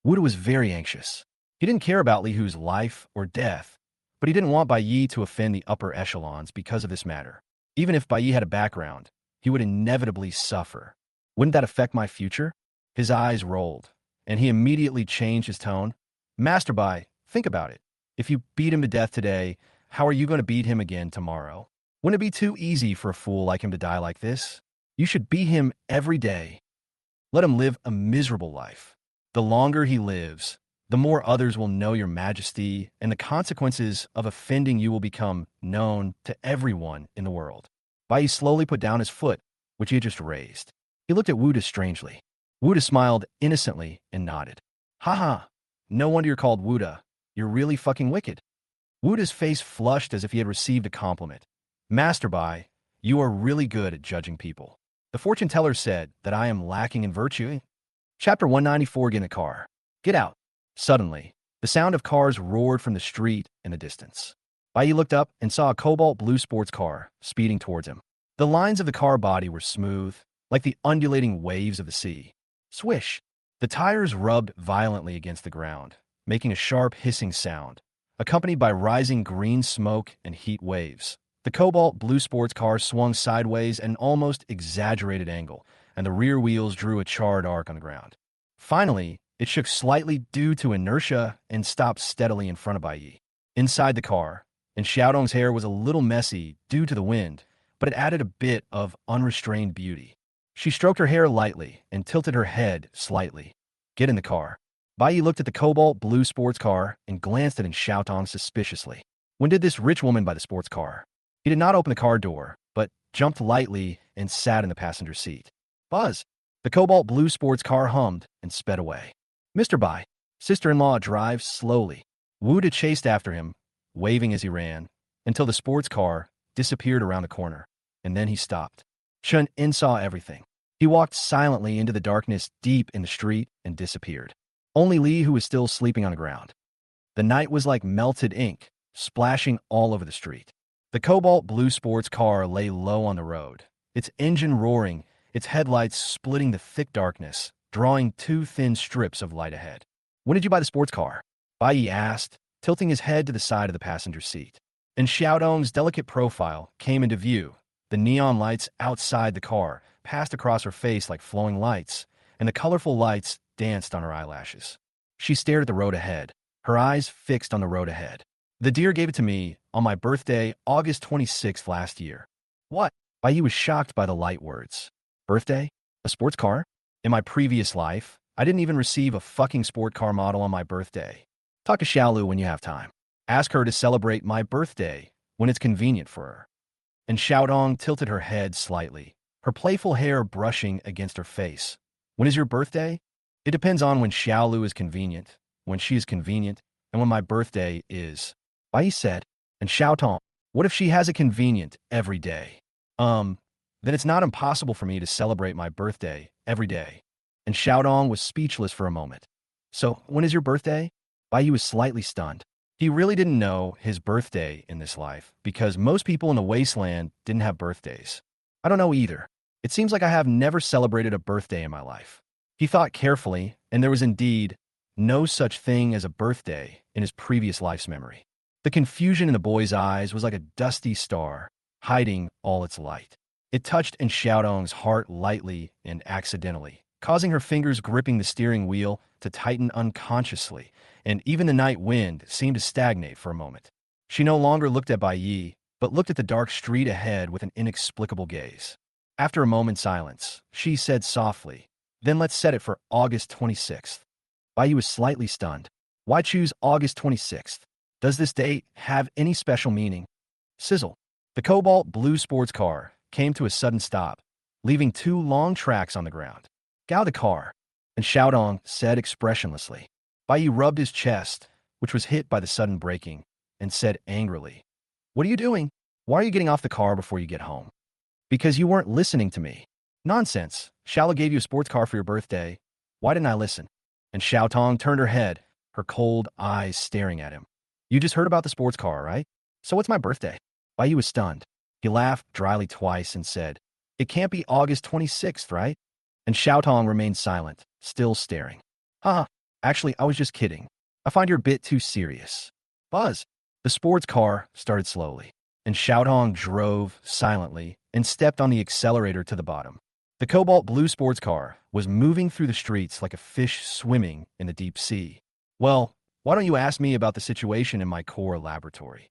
Wuda was very anxious. He didn't care about Li Hu's life or death, but he didn't want Baiyi to offend the upper echelons because of this matter. Even if Baiyi had a background, he would inevitably suffer. Wouldn't that affect my future? His eyes rolled, and he immediately changed his tone. "Master Bai, think about it. If you beat him to death today, how are you going to beat him again tomorrow? Wouldn't it be too easy for a fool like him to die like this? You should beat him every day. Let him live a miserable life. The longer he lives, the more others will know your majesty, and the consequences of offending you will become known to everyone in the world." Baiyi slowly put down his foot, which he had just raised. He looked at Wuda strangely. Wuda smiled innocently and nodded. "Ha. No wonder you're called Wuda. You're really fucking wicked." Wuda's face flushed as if he had received a compliment. "Master Bai, you are really good at judging people. The fortune teller said that I am lacking in virtue." Chapter 194. Get in a car. Get out. Suddenly, the sound of cars roared from the street in the distance. Baiyi looked up and saw a cobalt blue sports car speeding towards him. The lines of the car body were smooth, like the undulating waves of the sea. Swish! The tires rubbed violently against the ground, making a sharp hissing sound, accompanied by rising green smoke and heat waves. The cobalt blue sports car swung sideways at an almost exaggerated angle, and the rear wheels drew a charred arc on the ground. Finally, it shook slightly due to inertia and stopped steadily in front of Baiyi. Inside the car, and Xiaodong's hair was a little messy due to the wind, but it added a bit of unrestrained beauty. She stroked her hair lightly and tilted her head slightly. "Get in the car." Baiyi looked at the cobalt blue sports car and glanced at Xiaodong suspiciously. When did this rich woman buy the sports car? He did not open the car door, but jumped lightly and sat in the passenger seat. Buzz! The cobalt blue sports car hummed and sped away. "Mr. Bai, Sister-in-law drives slowly. Wuda chased after him, waving as he ran, until the sports car disappeared around the corner, and then he stopped. Chun-in saw everything. He walked silently into the darkness deep in the street and disappeared. Only Lee, who was still sleeping on the ground. The night was like melted ink, splashing all over the street. The cobalt blue sports car lay low on the road, its engine roaring, its headlights splitting the thick darkness, drawing two thin strips of light ahead. "When did you buy the sports car?" Bai asked, tilting his head to the side of the passenger seat. And Xiaodong's delicate profile came into view. The neon lights outside the car passed across her face like flowing lights, and the colorful lights danced on her eyelashes. She stared at the road ahead, her eyes fixed on the road ahead. "The deer gave it to me on my birthday, August 26th last year." "What?" Bai was shocked by the light words. "Birthday? A sports car? In my previous life, I didn't even receive a fucking sport car model on my birthday. Talk to Xiaolu when you have time. Ask her to celebrate my birthday when it's convenient for her." And Xiaodong tilted her head slightly, her playful hair brushing against her face. "When is your birthday?" "It depends on when Xiaolu is convenient, when she is convenient, and when my birthday is," Bai said. And Xiaotong, "What if she has it convenient every day?" Then it's not impossible for me to celebrate my birthday every day." And Xiaodong was speechless for a moment. "So, when is your birthday?" Bai was slightly stunned. He really didn't know his birthday in this life, because most people in the wasteland didn't have birthdays. "I don't know either. It seems like I have never celebrated a birthday in my life." He thought carefully, and there was indeed no such thing as a birthday in his previous life's memory. The confusion in the boy's eyes was like a dusty star, hiding all its light. It touched in Xiaodong's heart lightly and accidentally, causing her fingers gripping the steering wheel to tighten unconsciously, and even the night wind seemed to stagnate for a moment. She no longer looked at Bai Yi, but looked at the dark street ahead with an inexplicable gaze. After a moment's silence, she said softly, "Then let's set it for August 26th. Bai Yi was slightly stunned. "Why choose August 26th? Does this date have any special meaning?" Sizzle. The cobalt blue sports car came to a sudden stop, leaving two long tracks on the ground. "Gao the car," and Xiaodong said expressionlessly. Bai Yi rubbed his chest, which was hit by the sudden braking, and said angrily, "What are you doing? Why are you getting off the car before you get home?" "Because you weren't listening to me." "Nonsense. Xiaolu gave you a sports car for your birthday. Why didn't I listen?" And Xiaotong turned her head, her cold eyes staring at him. "You just heard about the sports car, right? So what's my birthday?" Bai Yi was stunned. He laughed dryly twice and said, "It can't be August 26th, right?" And Xiaotong remained silent, still staring. "Haha, actually, I was just kidding. I find you're a bit too serious." Buzz. The sports car started slowly, and Xiaotong drove silently and stepped on the accelerator to the bottom. The cobalt blue sports car was moving through the streets like a fish swimming in the deep sea. "Well, why don't you ask me about the situation in my core laboratory?"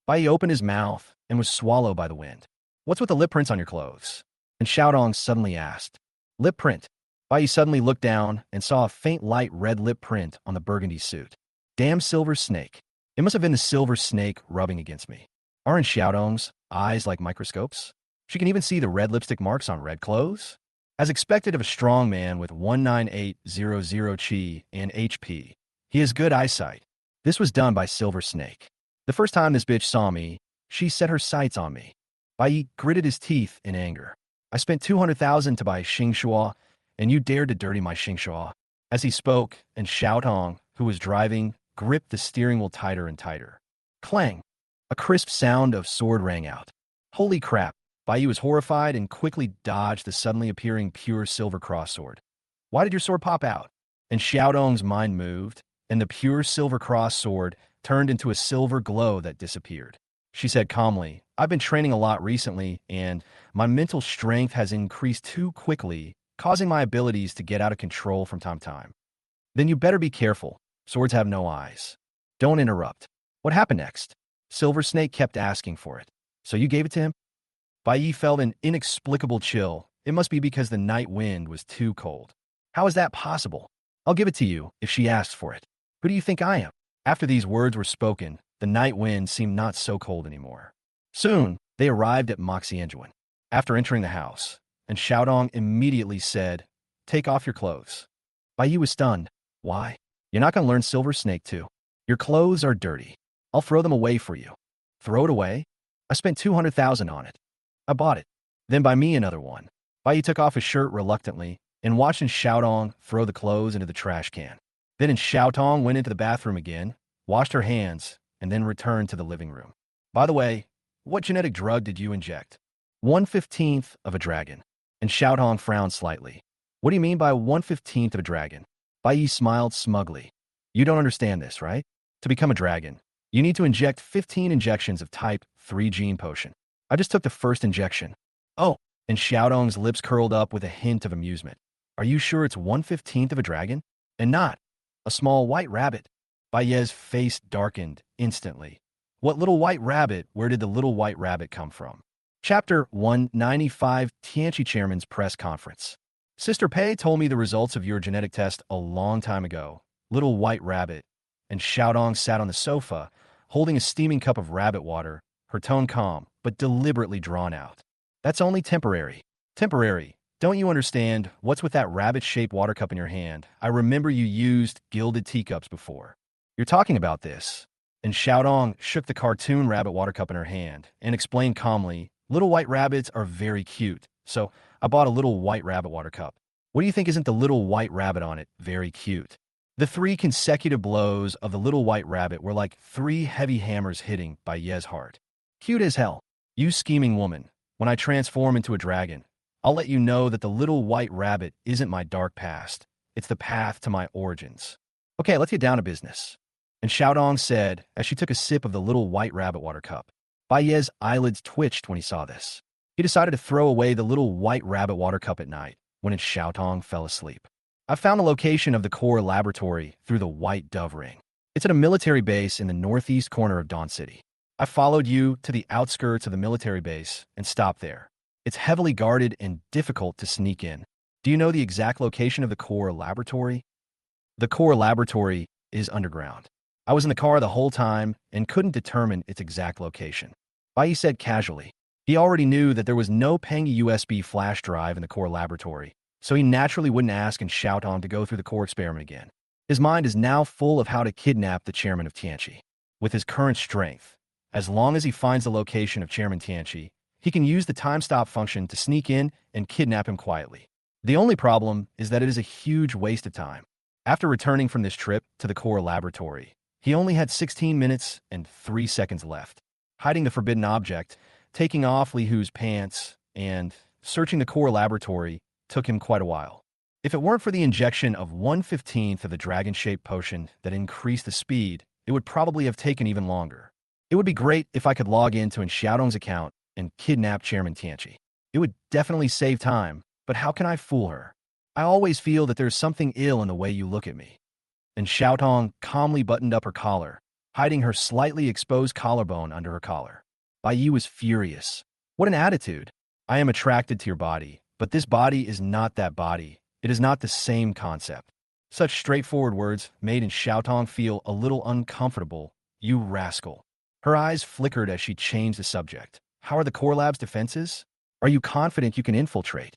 Bai opened his mouth and was swallowed by the wind. "What's with the lip prints on your clothes?" And Xiaodong suddenly asked. "Lip print." Bai suddenly looked down and saw a faint light red lip print on the burgundy suit. "Damn silver snake. It must have been the silver snake rubbing against me." Aren't Xiaodong's eyes like microscopes? She can even see the red lipstick marks on red clothes? As expected of a strong man with 19800 chi and HP, he has good eyesight. This was done by Silver Snake. "The first time this bitch saw me, she set her sights on me." Bai gritted his teeth in anger. "I spent 200,000 to buy Xingshua, and you dared to dirty my Xingshua." As he spoke, and Xiaotong, who was driving, gripped the steering wheel tighter and tighter. Clang! A crisp sound of sword rang out. "Holy crap." Bai was horrified and quickly dodged the suddenly appearing pure silver cross sword. "Why did your sword pop out?" And Xiaodong's mind moved, and the pure silver cross sword turned into a silver glow that disappeared. She said calmly, "I've been training a lot recently, and my mental strength has increased too quickly, causing my abilities to get out of control from time to time." "Then you better be careful. Swords have no eyes." "Don't interrupt." "What happened next?" Silver Snake kept asking for it. "So you gave it to him?" Bai Yi felt an inexplicable chill. It must be because the night wind was too cold. "How is that possible?" "I'll give it to you if she asks for it." "Who do you think I am?" After these words were spoken, the night wind seemed not so cold anymore. Soon, they arrived at Moxianjuan. After entering the house, and Xiaodong immediately said, "Take off your clothes." Bai Yi was stunned. "Why?" You're not going to learn Silver Snake too. Your clothes are dirty. I'll throw them away for you. Throw it away? I spent 200,000 on it. I bought it. Then buy me another one. Bai Yi took off his shirt reluctantly and watched Xiaotong throw the clothes into the trash can. Then Xiaotong went into the bathroom again, washed her hands, and then returned to the living room. By the way, what genetic drug did you inject? 1/15th of a dragon. And Xiaotong frowned slightly. What do you mean by 1/15th of a dragon? Bai Yi smiled smugly. You don't understand this, right? To become a dragon, you need to inject 15 injections of type 3 gene potion. I just took the first injection. Oh, and Xiaotong's lips curled up with a hint of amusement. Are you sure it's 1/15th of a dragon? And not a small white rabbit? Bai Ye's face darkened instantly. What little white rabbit? Where did the little white rabbit come from? Chapter 195 Tianqi Chairman's Press Conference. Sister Pei told me the results of your genetic test a long time ago. Little white rabbit. And Xiaotong sat on the sofa, holding a steaming cup of rabbit water, her tone calm, but deliberately drawn out. That's only temporary. Temporary. Don't you understand? What's with that rabbit-shaped water cup in your hand? I remember you used gilded teacups before. You're talking about this. And Xiaotong shook the cartoon rabbit water cup in her hand and explained calmly, little white rabbits are very cute, so I bought a little white rabbit water cup. What do you think isn't the little white rabbit on it very cute? The 3 consecutive blows of the little white rabbit were like 3 heavy hammers hitting Bai Ye's heart. Cute as hell. You scheming woman. When I transform into a dragon, I'll let you know that the little white rabbit isn't my dark past. It's the path to my origins. Okay, let's get down to business. And Xiaotong said as she took a sip of the little white rabbit water cup. Bai Ye's eyelids twitched when he saw this. He decided to throw away the little white rabbit water cup at night when Xiaotong fell asleep. I found the location of the core laboratory through the White Dove Ring. It's at a military base in the northeast corner of Dawn City. I followed you to the outskirts of the military base and stopped there. It's heavily guarded and difficult to sneak in. Do you know the exact location of the core laboratory? The core laboratory is underground. I was in the car the whole time and couldn't determine its exact location. Bai Yi said casually. He already knew that there was no Pengy USB flash drive in the core laboratory, so he naturally wouldn't ask Xiaotong to go through the core experiment again. His mind is now full of how to kidnap the chairman of Tianqi. With his current strength, as long as he finds the location of Chairman Tianqi, he can use the time stop function to sneak in and kidnap him quietly. The only problem is that it is a huge waste of time. After returning from this trip to the core laboratory, he only had 16 minutes and 3 seconds left. Hiding the forbidden object, taking off Li Hu's pants, and searching the core laboratory took him quite a while. If it weren't for the injection of 1/15th of the dragon-shaped potion that increased the speed, it would probably have taken even longer. It would be great if I could log into Xiaotong's account and kidnap Chairman Tianqi. It would definitely save time, but how can I fool her? I always feel that there's something ill in the way you look at me. And Xiaotong calmly buttoned up her collar, hiding her slightly exposed collarbone under her collar. Bai Yi was furious. What an attitude. I am attracted to your body, but this body is not that body. It is not the same concept. Such straightforward words made Xiaotong feel a little uncomfortable. You rascal. Her eyes flickered as she changed the subject. How are the core lab's defenses? Are you confident you can infiltrate?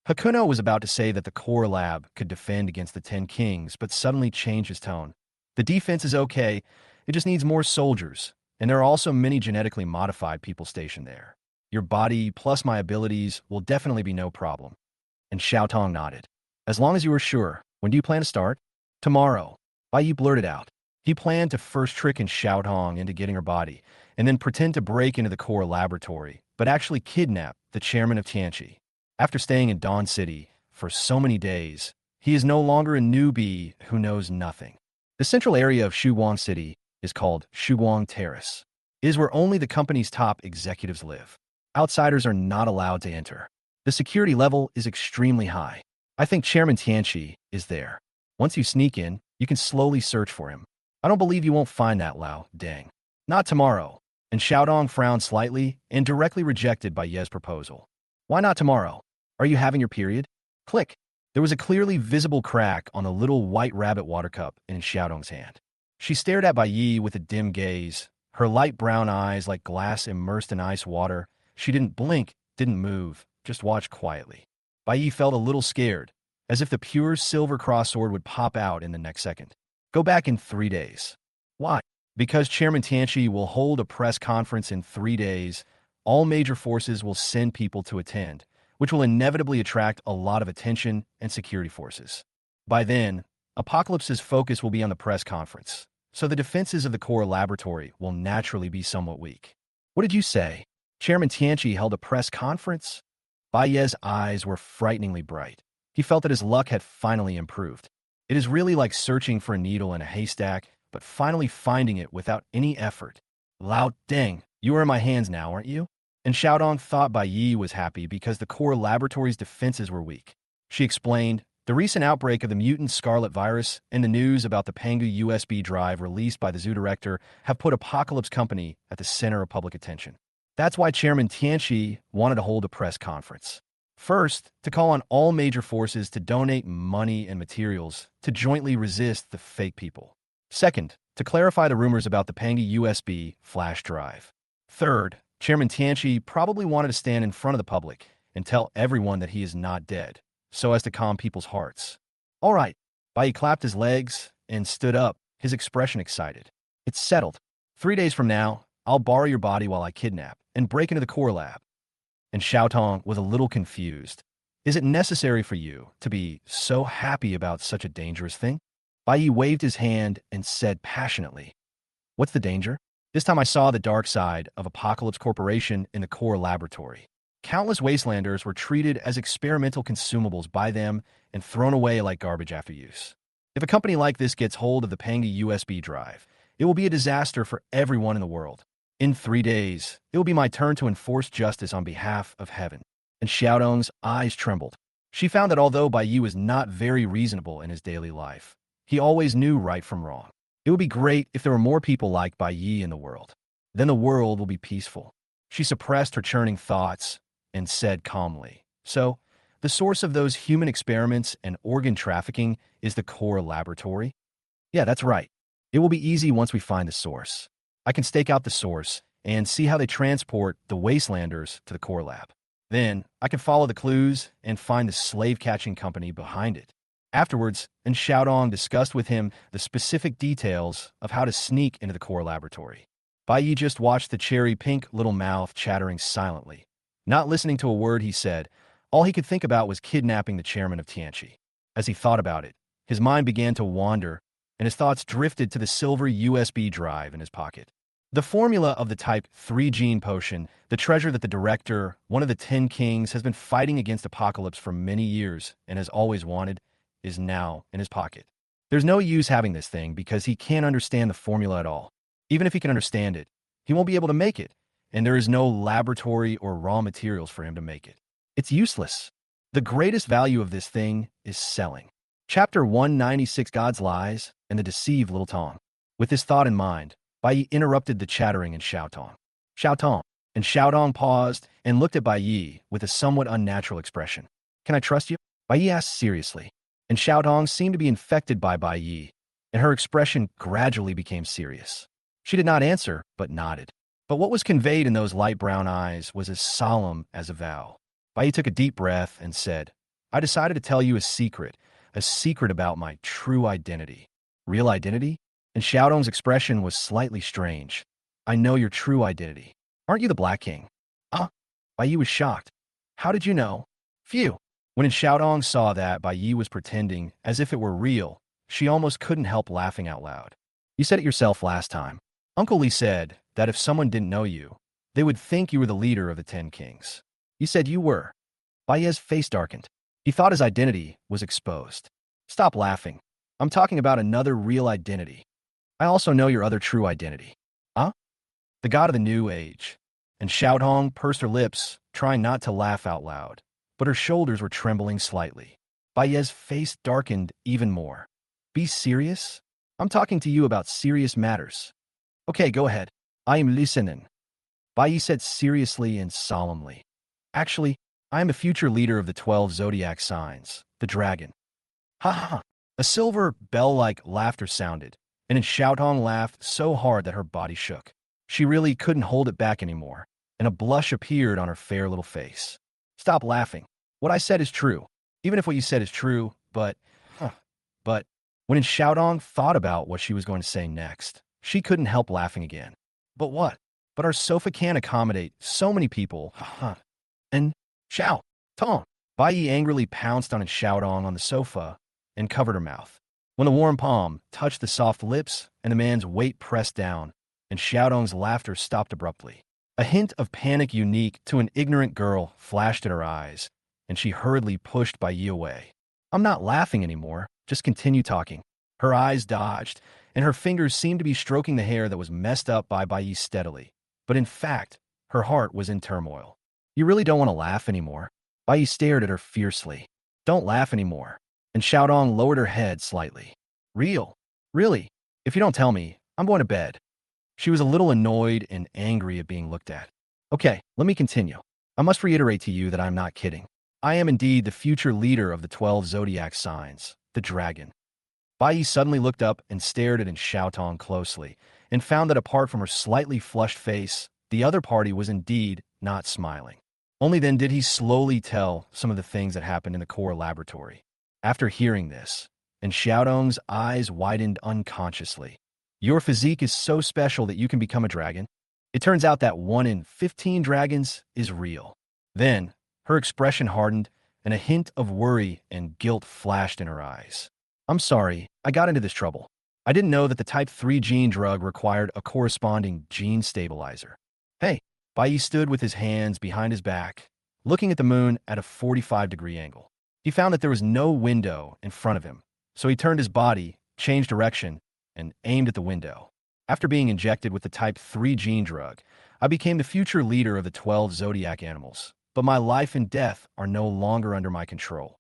Hakuno was about to say that the core lab could defend against the 10 kings, but suddenly changed his tone. The defense is okay, it just needs more soldiers, and there are also many genetically modified people stationed there. Your body plus my abilities will definitely be no problem. And Xiaotong nodded. As long as you are sure. When do you plan to start? Tomorrow. Bai Yi blurted out. He planned to first trick Xiaotong into getting her body, and then pretend to break into the core laboratory, but actually kidnap the chairman of Tianqi. After staying in Dawn City for so many days, he is no longer a newbie who knows nothing. The central area of Shuguang City is called Shuguang Terrace. It is where only the company's top executives live. Outsiders are not allowed to enter. The security level is extremely high. I think Chairman Tianqi is there. Once you sneak in, you can slowly search for him. I don't believe you won't find that Lao Deng. Not tomorrow. And Xiaodong frowned slightly and directly rejected Bai Ye's proposal. Why not tomorrow? Are you having your period? Click. There was a clearly visible crack on the little white rabbit water cup in Xiaodong's hand. She stared at Bai Yi with a dim gaze, her light brown eyes like glass immersed in ice water. She didn't blink, didn't move, just watched quietly. Bai Yi felt a little scared, as if the pure silver cross sword would pop out in the next second. Go back in 3 days. Why? Because Chairman Tianchi will hold a press conference in 3 days. All major forces will send people to attend, which will inevitably attract a lot of attention and security forces. By then, Apocalypse's focus will be on the press conference, so the defenses of the core laboratory will naturally be somewhat weak. What did you say? Chairman Tianchi held a press conference? Baye's eyes were frighteningly bright. He felt that his luck had finally improved. It is really like searching for a needle in a haystack, but finally finding it without any effort. Lao Deng, you are in my hands now, aren't you? And Xiaodong thought Bai Yi was happy because the core laboratory's defenses were weak. She explained, the recent outbreak of the mutant scarlet virus and the news about the Pangu USB drive released by the zoo director have put Apocalypse Company at the center of public attention. That's why Chairman Tianchi wanted to hold a press conference. First, to call on all major forces to donate money and materials to jointly resist the fake people. Second, to clarify the rumors about the Pangi USB flash drive. Third, Chairman Tianchi probably wanted to stand in front of the public and tell everyone that he is not dead, so as to calm people's hearts. All right, Bai clapped his legs and stood up, his expression excited. It's settled. 3 days from now, I'll borrow your body while I kidnap and break into the core lab. And Xiaotong was a little confused. Is it necessary for you to be so happy about such a dangerous thing? Bai Yi waved his hand and said passionately, what's the danger? This time I saw the dark side of Apocalypse Corporation in the core laboratory. Countless wastelanders were treated as experimental consumables by them and thrown away like garbage after use. If a company like this gets hold of the Pangi USB drive, it will be a disaster for everyone in the world. In 3 days, it will be my turn to enforce justice on behalf of heaven. And Xiaodong's eyes trembled. She found that although Bai Yi was not very reasonable in his daily life, he always knew right from wrong. It would be great if there were more people like Bai Yi in the world. Then the world will be peaceful. She suppressed her churning thoughts and said calmly, so, the source of those human experiments and organ trafficking is the core laboratory? Yeah, that's right. It will be easy once we find the source. I can stake out the source and see how they transport the wastelanders to the core lab. Then, I can follow the clues and find the slave-catching company behind it. Afterwards, and Xiaodong discussed with him the specific details of how to sneak into the core laboratory. Bai Yi just watched the cherry-pink little mouth chattering silently. Not listening to a word he said, all he could think about was kidnapping the chairman of Tianchi. As he thought about it, his mind began to wander, and his thoughts drifted to the silver USB drive in his pocket. The formula of the Type 3 gene potion, the treasure that the director, one of the 10 kings, has been fighting against Apocalypse for many years and has always wanted, is now in his pocket. There's no use having this thing because he can't understand the formula at all. Even if he can understand it, he won't be able to make it, and there is no laboratory or raw materials for him to make it. It's useless. The greatest value of this thing is selling. Chapter 196, God's Lies and the Deceived Little Tong. With this thought in mind, Bai Yi interrupted the chattering in Xiaotong. Xiaotong. And Xiaodong paused and looked at Bai Yi with a somewhat unnatural expression. Can I trust you? Bai Yi asked seriously. And Xiaodong seemed to be infected by Bai Yi, and her expression gradually became serious. She did not answer, but nodded. But what was conveyed in those light brown eyes was as solemn as a vow. Bai Yi took a deep breath and said, I decided to tell you a secret about my true identity. Real identity? And Xiaodong's expression was slightly strange. I know your true identity. Aren't you the Black King? Ah, Bai Yi was shocked. How did you know? Phew. When Xiaodong saw that Bai Yi was pretending as if it were real, she almost couldn't help laughing out loud. You said it yourself last time. Uncle Li said that if someone didn't know you, they would think you were the leader of the 10 kings. You said you were. Bai Yi's face darkened. He thought his identity was exposed. Stop laughing. I'm talking about another real identity. I also know your other true identity. Huh? The god of the new age. And Xiaodong pursed her lips, trying not to laugh out loud, but her shoulders were trembling slightly. Bai Yi's face darkened even more. Be serious? I'm talking to you about serious matters. Okay, go ahead. I am listening. Bai Yi said seriously and solemnly. Actually, I am the future leader of the 12 zodiac signs, the dragon. Ha ha ha. A silver bell-like laughter sounded, and then Xiaotong laughed so hard that her body shook. She really couldn't hold it back anymore, and a blush appeared on her fair little face. Stop laughing. What I said is true. Even if what you said is true, but When Xiaodong thought about what she was going to say next, she couldn't help laughing again. But what? But our sofa can't accommodate so many people. And Xiao Tong. Bai Yi angrily pounced on Xiaodong on the sofa and covered her mouth. When the warm palm touched the soft lips and the man's weight pressed down, and Xiaodong's laughter stopped abruptly. A hint of panic unique to an ignorant girl flashed in her eyes, and she hurriedly pushed Bai Yi away. I'm not laughing anymore. Just continue talking. Her eyes dodged, and her fingers seemed to be stroking the hair that was messed up by Bai Yi steadily. But in fact, her heart was in turmoil. You really don't want to laugh anymore? Bai Yi stared at her fiercely. Don't laugh anymore. And Xiaodong lowered her head slightly. Real? Really? If you don't tell me, I'm going to bed. She was a little annoyed and angry at being looked at. Okay, let me continue. I must reiterate to you that I'm not kidding. I am indeed the future leader of the 12 zodiac signs, the dragon. Bai Yi suddenly looked up and stared at Xiaotong closely, and found that apart from her slightly flushed face, the other party was indeed not smiling. Only then did he slowly tell some of the things that happened in the core laboratory. After hearing this, and Xiaodong's eyes widened unconsciously. Your physique is so special that you can become a dragon. It turns out that 1 in 15 dragons is real. Then, her expression hardened, and a hint of worry and guilt flashed in her eyes. I'm sorry, I got into this trouble. I didn't know that the type 3 gene drug required a corresponding gene stabilizer. Hey, Bai Yi stood with his hands behind his back, looking at the moon at a 45-degree angle. He found that there was no window in front of him, so he turned his body, changed direction, and aimed at the window. After being injected with the type 3 gene drug, I became the future leader of the 12 zodiac animals, but my life and death are no longer under my control.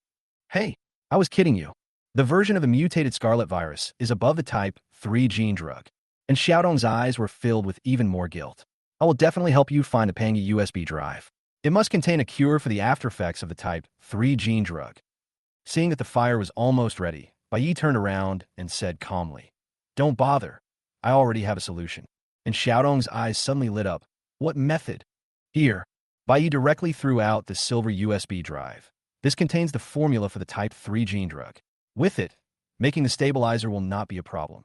Hey, I was kidding you. The version of the mutated scarlet virus is above the type 3 gene drug, and Xiaodong's eyes were filled with even more guilt. I will definitely help you find a Pangy USB drive. It must contain a cure for the aftereffects of the type 3 gene drug. Seeing that the fire was almost ready, Bai Yi turned around and said calmly, Don't bother. I already have a solution. And Xiaodong's eyes suddenly lit up. What method? Here. Bai Yi directly threw out the silver USB drive. This contains the formula for the type 3 gene drug. With it, making the stabilizer will not be a problem.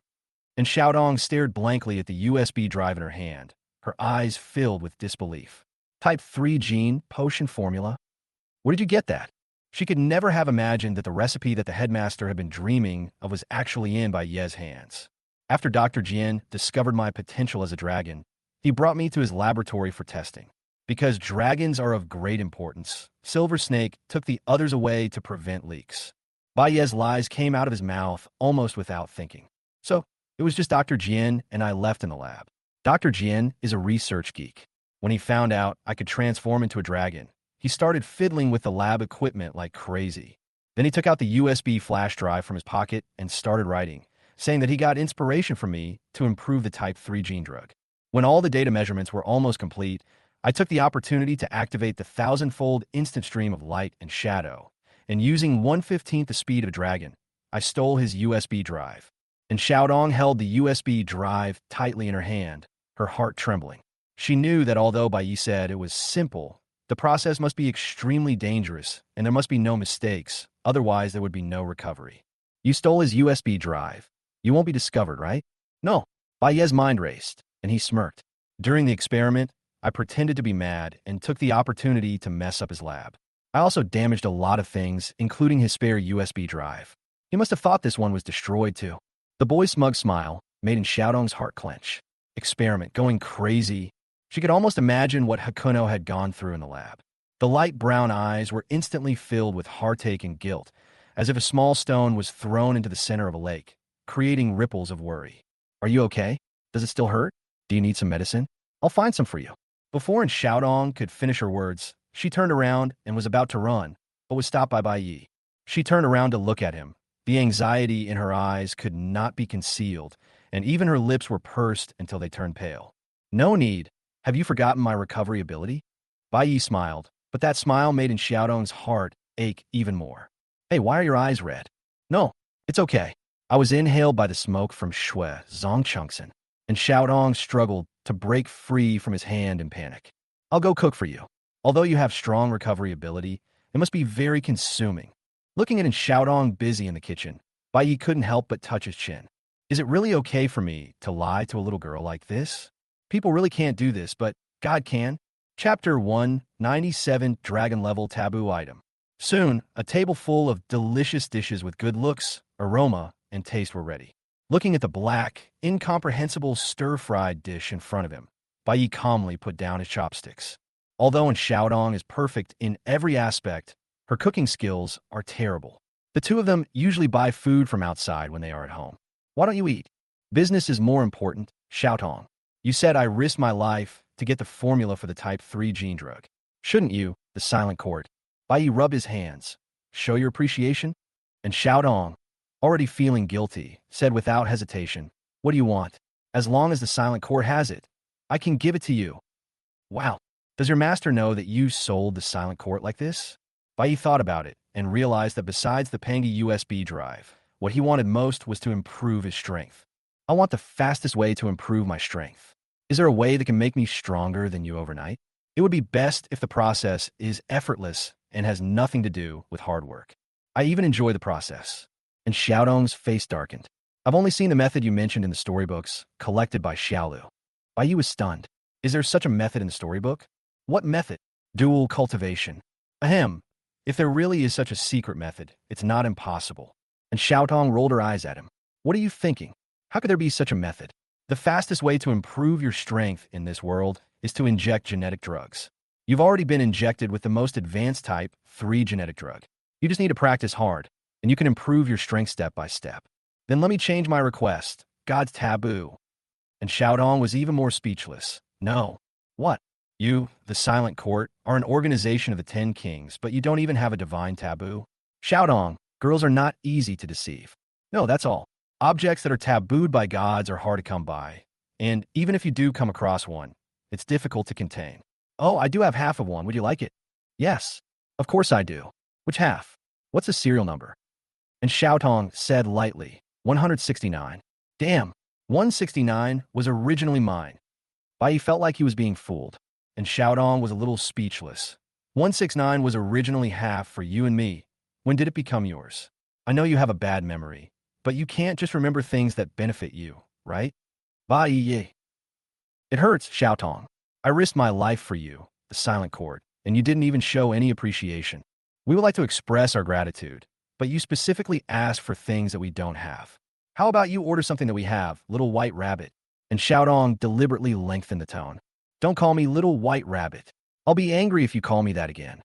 And Xiaodong stared blankly at the USB drive in her hand, her eyes filled with disbelief. Type 3 gene potion formula? Where did you get that? She could never have imagined that the recipe that the headmaster had been dreaming of was actually in Bai Ye's hands. After Dr. Jian discovered my potential as a dragon, he brought me to his laboratory for testing. Because dragons are of great importance, Silver Snake took the others away to prevent leaks. Bai Ye's lies came out of his mouth almost without thinking. So, it was just Dr. Jian and I left in the lab. Dr. Jian is a research geek. When he found out I could transform into a dragon, he started fiddling with the lab equipment like crazy. Then he took out the USB flash drive from his pocket and started writing, saying that he got inspiration from me to improve the type 3 gene drug. When all the data measurements were almost complete, I took the opportunity to activate the 1,000-fold instant stream of light and shadow, and using 1/15 the speed of a dragon, I stole his USB drive. And Xiaodong held the USB drive tightly in her hand, her heart trembling. She knew that although Bai Yi said it was simple, the process must be extremely dangerous, and there must be no mistakes, otherwise there would be no recovery. You stole his USB drive. You won't be discovered, right? No. Bai Ye's mind raced, and he smirked. During the experiment, I pretended to be mad and took the opportunity to mess up his lab. I also damaged a lot of things, including his spare USB drive. He must have thought this one was destroyed too. The boy's smug smile made Xiaodong's heart clench. Experiment going crazy. She could almost imagine what Hakuno had gone through in the lab. The light brown eyes were instantly filled with heartache and guilt, as if a small stone was thrown into the center of a lake, creating ripples of worry. Are you okay? Does it still hurt? Do you need some medicine? I'll find some for you. Before Xiaodong could finish her words, she turned around and was about to run, but was stopped by Bai Yi. She turned around to look at him. The anxiety in her eyes could not be concealed, and even her lips were pursed until they turned pale. No need. Have you forgotten my recovery ability? Bai Yi smiled, but that smile made Xiaodong's heart ache even more. Hey, why are your eyes red? No, it's okay. I was inhaled by the smoke from Shui Zongchengsen, and Xiaodong struggled to break free from his hand in panic. I'll go cook for you. Although you have strong recovery ability, it must be very consuming. Looking at Xiaodong busy in the kitchen, Bai Yi couldn't help but touch his chin. Is it really okay for me to lie to a little girl like this? People really can't do this, but God can. Chapter 197 Dragon Level Taboo Item. Soon, a table full of delicious dishes with good looks, aroma, and taste were ready. Looking at the black, incomprehensible stir-fried dish in front of him, Bai Yi calmly put down his chopsticks. Although Xiaodong is perfect in every aspect, her cooking skills are terrible. The two of them usually buy food from outside when they are at home. Why don't you eat? Business is more important, Xiaodong. You said I risked my life to get the formula for the type 3 gene drug. Shouldn't you, the silent court? Bai Yi rubbed his hands. Show your appreciation? And Xiaodong, already feeling guilty, said without hesitation, what do you want? As long as the silent court has it, I can give it to you. Wow. Does your master know that you sold the silent court like this? Bai Yi thought about it and realized that besides the Pangy USB drive, what he wanted most was to improve his strength. I want the fastest way to improve my strength. Is there a way that can make me stronger than you overnight? It would be best if the process is effortless and has nothing to do with hard work. I even enjoy the process. And Xiaodong's face darkened. I've only seen the method you mentioned in the storybooks, collected by Xiaolu. Bai Yi was stunned. Is there such a method in the storybook? What method? Dual cultivation. Ahem. If there really is such a secret method, it's not impossible. And Xiaodong rolled her eyes at him. What are you thinking? How could there be such a method? The fastest way to improve your strength in this world is to inject genetic drugs. You've already been injected with the most advanced type 3 genetic drug. You just need to practice hard, and you can improve your strength step by step. Then let me change my request. God's taboo. And Xiaodong was even more speechless. No. What? You, the Silent Court, are an organization of the 10 kings, but you don't even have a divine taboo? Xiaodong, girls are not easy to deceive. No, that's all. Objects that are tabooed by gods are hard to come by. And even if you do come across one, it's difficult to contain. Oh, I do have half of one. Would you like it? Yes. Of course I do. Which half? What's the serial number? And Xiaodong said lightly, 169. Damn, 169 was originally mine. Bai Yi felt like he was being fooled, and Xiaodong was a little speechless. 169 was originally half for you and me. When did it become yours? I know you have a bad memory, but you can't just remember things that benefit you, right? Bai Yi. It hurts, Xiaodong. I risked my life for you, the Silent Court, and you didn't even show any appreciation. We would like to express our gratitude, but you specifically asked for things that we don't have. How about you order something that we have, Little White Rabbit? And Xiaodong deliberately lengthened the tone. Don't call me Little White Rabbit. I'll be angry if you call me that again.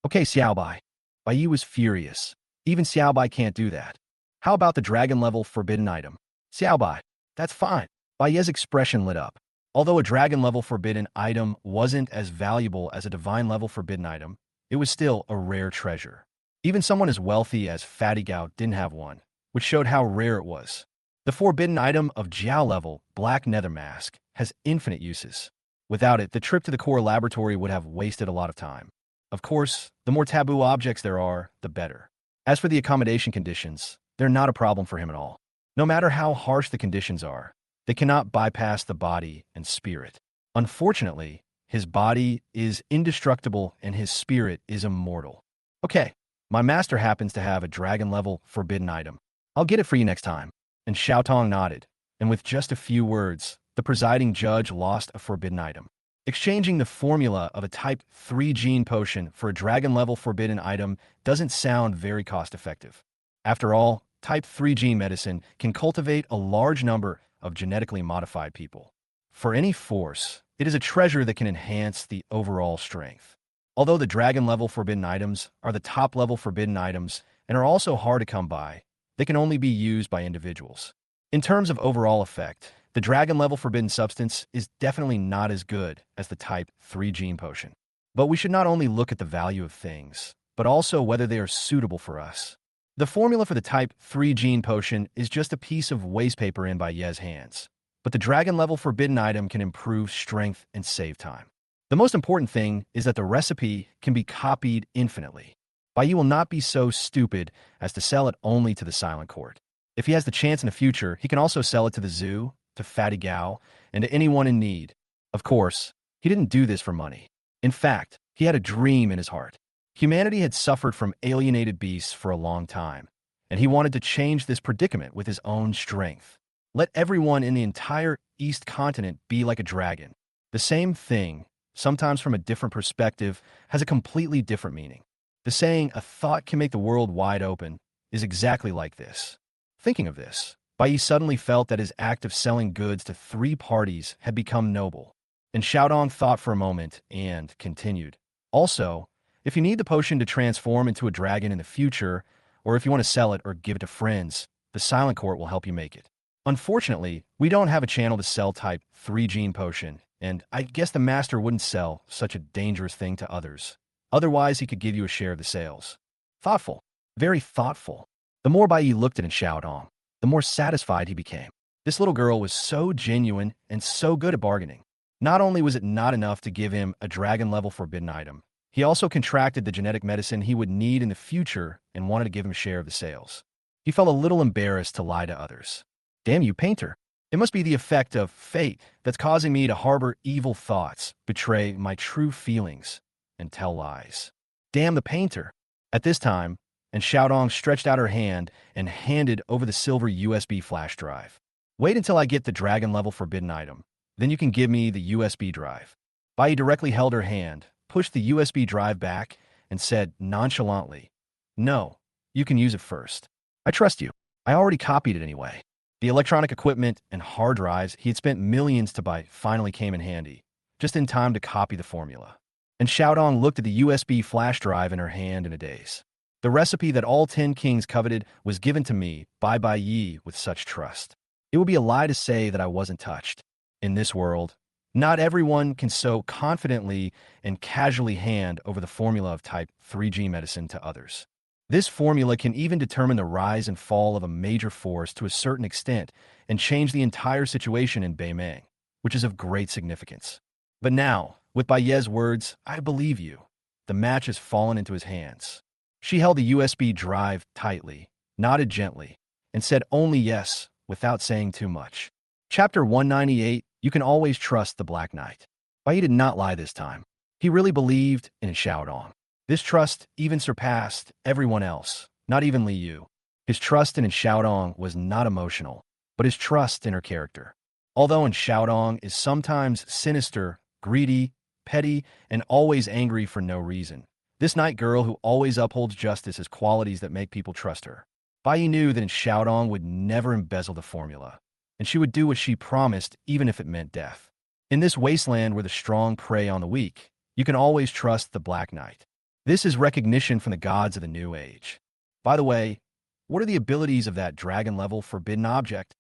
Okay, Xiaobai. Bai Yi was furious. Even Xiaobai can't do that. How about the dragon-level forbidden item? Xiaobai. That's fine. Bai Yi's expression lit up. Although a dragon-level forbidden item wasn't as valuable as a divine-level forbidden item, it was still a rare treasure. Even someone as wealthy as Fatty Gao didn't have one, which showed how rare it was. The forbidden item of Jiao level, Black Nether Mask, has infinite uses. Without it, the trip to the core laboratory would have wasted a lot of time. Of course, the more taboo objects there are, the better. As for the accommodation conditions, they're not a problem for him at all. No matter how harsh the conditions are, they cannot bypass the body and spirit. Unfortunately, his body is indestructible and his spirit is immortal. Okay, my master happens to have a dragon-level forbidden item. I'll get it for you next time. And Xiaodong nodded, and with just a few words, the presiding judge lost a forbidden item. Exchanging the formula of a Type 3 gene potion for a dragon-level forbidden item doesn't sound very cost-effective. After all, Type 3 gene medicine can cultivate a large number of genetically modified people. For any force, it is a treasure that can enhance the overall strength. Although the dragon-level forbidden items are the top-level forbidden items and are also hard to come by, they can only be used by individuals. In terms of overall effect, the dragon-level forbidden substance is definitely not as good as the Type 3 gene potion. But we should not only look at the value of things, but also whether they are suitable for us. The formula for the Type 3 gene potion is just a piece of waste paper in Bai Yi's hands, but the dragon-level forbidden item can improve strength and save time. The most important thing is that the recipe can be copied infinitely. Bai Yi will not be so stupid as to sell it only to the Silent Court. If he has the chance in the future, he can also sell it to the zoo, to Fatty Gao, and to anyone in need. Of course, he didn't do this for money. In fact, he had a dream in his heart. Humanity had suffered from alienated beasts for a long time, and he wanted to change this predicament with his own strength. Let everyone in the entire East continent be like a dragon. The same thing, sometimes from a different perspective, has a completely different meaning. The saying, "a thought can make the world wide open," is exactly like this. Thinking of this, Bai suddenly felt that his act of selling goods to three parties had become noble. And Xiaodong thought for a moment and continued. Also, if you need the potion to transform into a dragon in the future, or if you want to sell it or give it to friends, the Silent Court will help you make it. Unfortunately, we don't have a channel to sell type 3 gene potion, and I guess the master wouldn't sell such a dangerous thing to others. Otherwise, he could give you a share of the sales. Thoughtful. Very thoughtful. The more Bai Yi looked at Xiaodong, the more satisfied he became. This little girl was so genuine and so good at bargaining. Not only was it not enough to give him a dragon-level forbidden item, he also contracted the genetic medicine he would need in the future and wanted to give him a share of the sales. He felt a little embarrassed to lie to others. Damn you, painter. It must be the effect of fate that's causing me to harbor evil thoughts, betray my true feelings, and tell lies. Damn the painter. At this time, and Xiaodong stretched out her hand and handed over the silver USB flash drive. Wait until I get the dragon-level forbidden item. Then you can give me the USB drive. Bai directly held her hand, pushed the USB drive back, and said nonchalantly, "No, you can use it first. I trust you. I already copied it anyway." The electronic equipment and hard drives he had spent millions to buy finally came in handy, just in time to copy the formula. And Xiaodong looked at the USB flash drive in her hand in a daze. The recipe that all 10 kings coveted was given to me by Bai Yi with such trust. It would be a lie to say that I wasn't touched. In this world, not everyone can so confidently and casually hand over the formula of type 3G medicine to others. This formula can even determine the rise and fall of a major force to a certain extent and change the entire situation in Beimeng, which is of great significance. But now, with Bai Ye's words, "I believe you," the match has fallen into his hands. She held the USB drive tightly, nodded gently, and said only yes without saying too much. Chapter 198, You Can Always Trust the Black Knight. Bai did not lie this time. He really believed in Xiaodong. This trust even surpassed everyone else, not even Li Yu. His trust in Xiaodong was not emotional, but his trust in her character. Although Xiaodong is sometimes sinister, greedy, petty, and always angry for no reason, this night girl who always upholds justice has qualities that make people trust her. Bai Yi knew that Xiaodong would never embezzle the formula, and she would do what she promised even if it meant death. In this wasteland where the strong prey on the weak, you can always trust the Black Knight. This is recognition from the gods of the New Age. By the way, what are the abilities of that dragon-level forbidden object?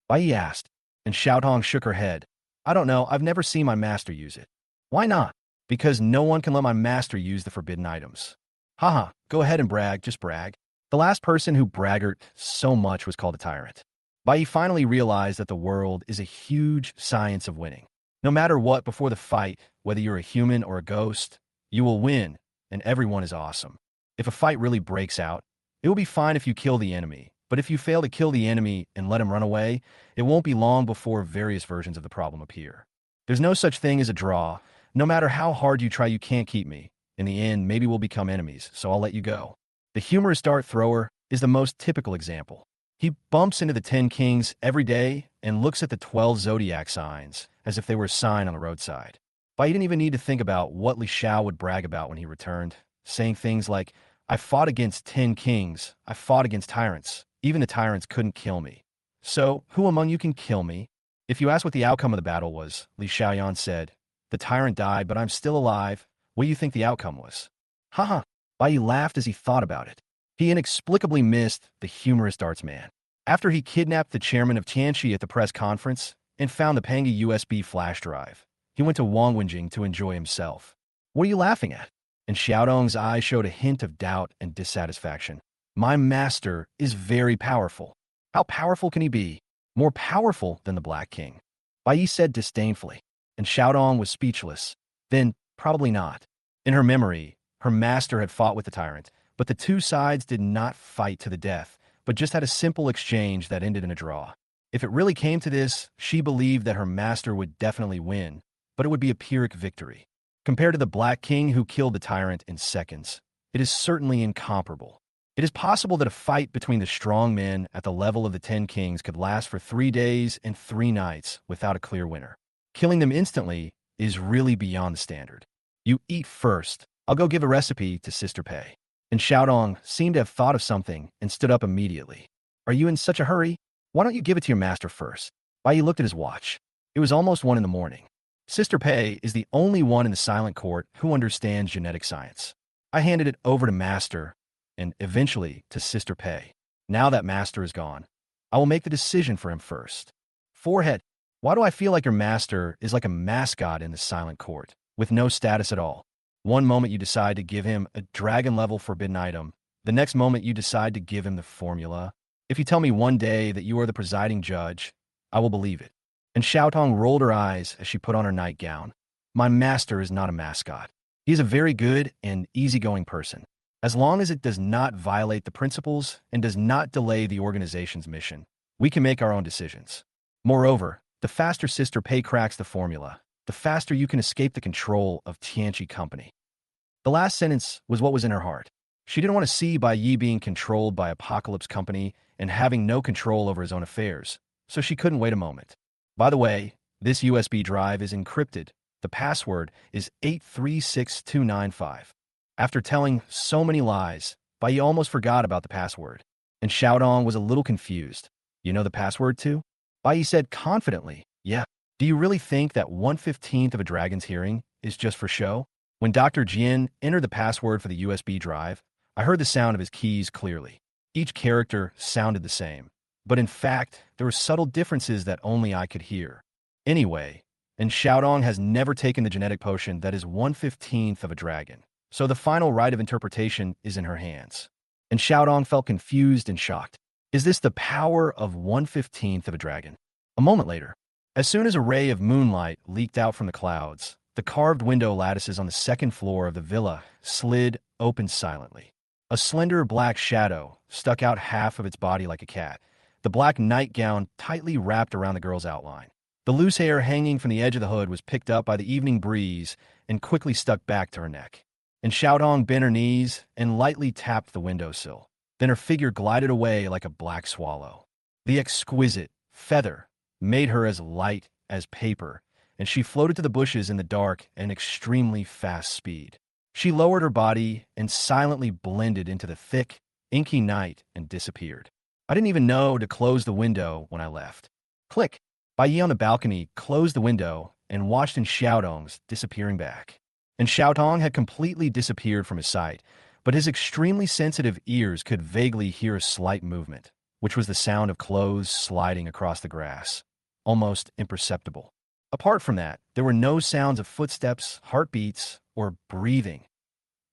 Bai Yi asked, and Xiaodong shook her head. I don't know, I've never seen my master use it. Why not? Because no one can let my master use the forbidden items. Haha, go ahead and brag, just brag. The last person who braggart so much was called a tyrant. Bai Yi finally realized that the world is a huge science of winning. No matter what before the fight, whether you're a human or a ghost, you will win, and everyone is awesome. If a fight really breaks out, it will be fine if you kill the enemy, but if you fail to kill the enemy and let him run away, it won't be long before various versions of the problem appear. There's no such thing as a draw. No matter how hard you try, you can't keep me. In the end, maybe we'll become enemies, so I'll let you go. The humorous dart thrower is the most typical example. He bumps into the 10 kings every day and looks at the 12 zodiac signs as if they were a sign on the roadside. But he didn't even need to think about what Li Xiao would brag about when he returned, saying things like, I fought against 10 kings, I fought against tyrants. Even the tyrants couldn't kill me. So, who among you can kill me? If you ask what the outcome of the battle was, Li Xiaoyan said, the tyrant died, but I'm still alive. What do you think the outcome was? Haha. Bai Yi laughed as he thought about it. He inexplicably missed the humorous darts man. After he kidnapped the chairman of Tianxi at the press conference and found the Pangi USB flash drive, he went to Wangwenjing to enjoy himself. What are you laughing at? And Xiaodong's eyes showed a hint of doubt and dissatisfaction. My master is very powerful. How powerful can he be? More powerful than the Black King. Bai Yi said disdainfully, and Xiaodong was speechless. Then, probably not. In her memory, her master had fought with the tyrant, but the two sides did not fight to the death, but just had a simple exchange that ended in a draw. If it really came to this, she believed that her master would definitely win, but it would be a Pyrrhic victory. Compared to the Black King who killed the tyrant in seconds, it is certainly incomparable. It is possible that a fight between the strong men at the level of the 10 kings could last for 3 days and 3 nights without a clear winner. Killing them instantly is really beyond the standard. You eat first. I'll go give a recipe to Sister Pei. And Xiaodong seemed to have thought of something and stood up immediately. Are you in such a hurry? Why don't you give it to your master first? Bai Yi looked at his watch. It was almost 1 in the morning. Sister Pei is the only one in the silent court who understands genetic science. I handed it over to Master and eventually to Sister Pei. Now that Master is gone, I will make the decision for him first. Forehead, why do I feel like your master is like a mascot in the silent court, with no status at all? One moment you decide to give him a dragon-level forbidden item, the next moment you decide to give him the formula. If you tell me one day that you are the presiding judge, I will believe it. And Xiaotong rolled her eyes as she put on her nightgown. My master is not a mascot. He is a very good and easygoing person. As long as it does not violate the principles and does not delay the organization's mission, we can make our own decisions. Moreover, the faster Sister Pei cracks the formula, the faster you can escape the control of Tianqi Company. The last sentence was what was in her heart. She didn't want to see Bai Yi being controlled by Apocalypse Company and having no control over his own affairs, so she couldn't wait a moment. By the way, this USB drive is encrypted. The password is 836295. After telling so many lies, Bai Yi almost forgot about the password, and Xiaodong was a little confused. You know the password too? Bai Yi said confidently, yeah. Do you really think that 1/15th of a dragon's hearing is just for show? When Dr. Jian entered the password for the USB drive, I heard the sound of his keys clearly. Each character sounded the same, but in fact, there were subtle differences that only I could hear. Anyway, and Xiaodong has never taken the genetic potion that is 1/15th of a dragon, so the final right of interpretation is in her hands. And Xiaodong felt confused and shocked. Is this the power of 1/15th of a dragon? A moment later, as soon as a ray of moonlight leaked out from the clouds, the carved window lattices on the second floor of the villa slid open silently. A slender black shadow stuck out half of its body like a cat, the black nightgown tightly wrapped around the girl's outline. The loose hair hanging from the edge of the hood was picked up by the evening breeze and quickly stuck back to her neck. And Xiaodong bent her knees and lightly tapped the windowsill. Then her figure glided away like a black swallow. The exquisite feather made her as light as paper, and she floated to the bushes in the dark at an extremely fast speed. She lowered her body and silently blended into the thick, inky night and disappeared. I didn't even know to close the window when I left. Click! Bai Yi on the balcony closed the window and watched in Xiaodong's disappearing back. And Xiaodong had completely disappeared from his sight, but his extremely sensitive ears could vaguely hear a slight movement, which was the sound of clothes sliding across the grass, almost imperceptible. Apart from that, there were no sounds of footsteps, heartbeats, or breathing.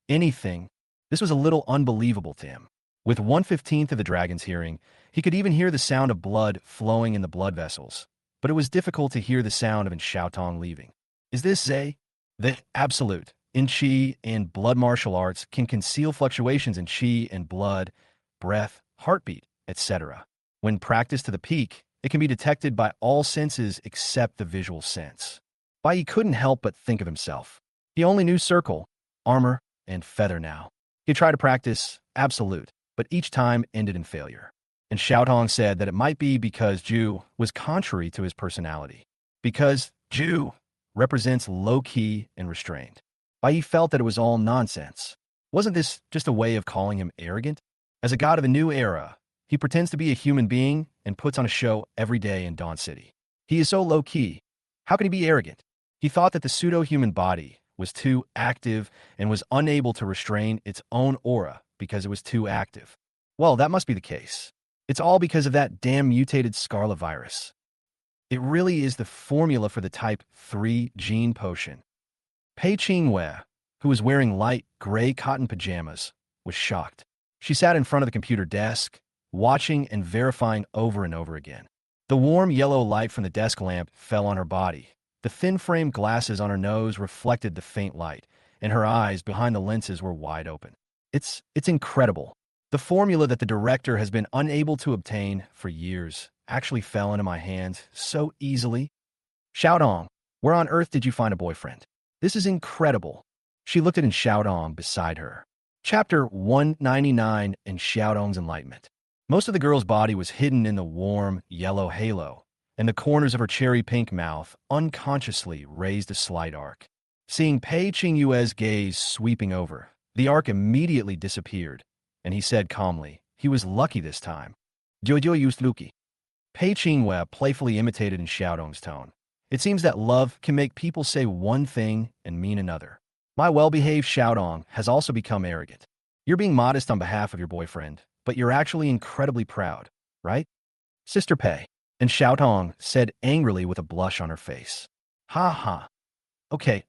Anything. This was a little unbelievable to him. With 1/15th of the dragon's hearing, he could even hear the sound of blood flowing in the blood vessels, but it was difficult to hear the sound of Xiaotong leaving. Is this Zay? The absolute in qi and blood martial arts can conceal fluctuations in qi and blood, breath, heartbeat, etc. When practiced to the peak, it can be detected by all senses except the visual sense. Bai Yi couldn't help but think of himself. He only knew circle, armor, and feather now. He tried to practice absolute, but each time ended in failure. And Xiaotong said that it might be because Zhu was contrary to his personality. Because Zhu represents low-key and restrained. Bai Yi felt that it was all nonsense. Wasn't this just a way of calling him arrogant? As a god of a new era, he pretends to be a human being and puts on a show every day in Dawn City. He is so low-key. How can he be arrogant? He thought that the pseudo-human body was too active and was unable to restrain its own aura because it was too active. Well, that must be the case. It's all because of that damn mutated scarlet virus. It really is the formula for the type 3 gene potion. Pei Qingwei, who was wearing light gray cotton pajamas, was shocked. She sat in front of the computer desk, watching and verifying over and over again. The warm yellow light from the desk lamp fell on her body. The thin-frame glasses on her nose reflected the faint light, and her eyes behind the lenses were wide open. It's incredible. The formula that the director has been unable to obtain for years actually fell into my hands so easily. Xiaodong, where on earth did you find a boyfriend? This is incredible. She looked at Xiaodong beside her. Chapter 199 in Xiaodong's Enlightenment. Most of the girl's body was hidden in the warm, yellow halo, and the corners of her cherry-pink mouth unconsciously raised a slight arc. Seeing Pei Qingyue's gaze sweeping over, the arc immediately disappeared, and he said calmly, he was lucky this time. Jojo used Lucky. Pei Qingyue playfully imitated in Xiaodong's tone. It seems that love can make people say one thing and mean another. My well-behaved Xiaodong has also become arrogant. You're being modest on behalf of your boyfriend, but you're actually incredibly proud, right? Sister Pei. And Xiaodong said angrily with a blush on her face. Ha ha. Okay,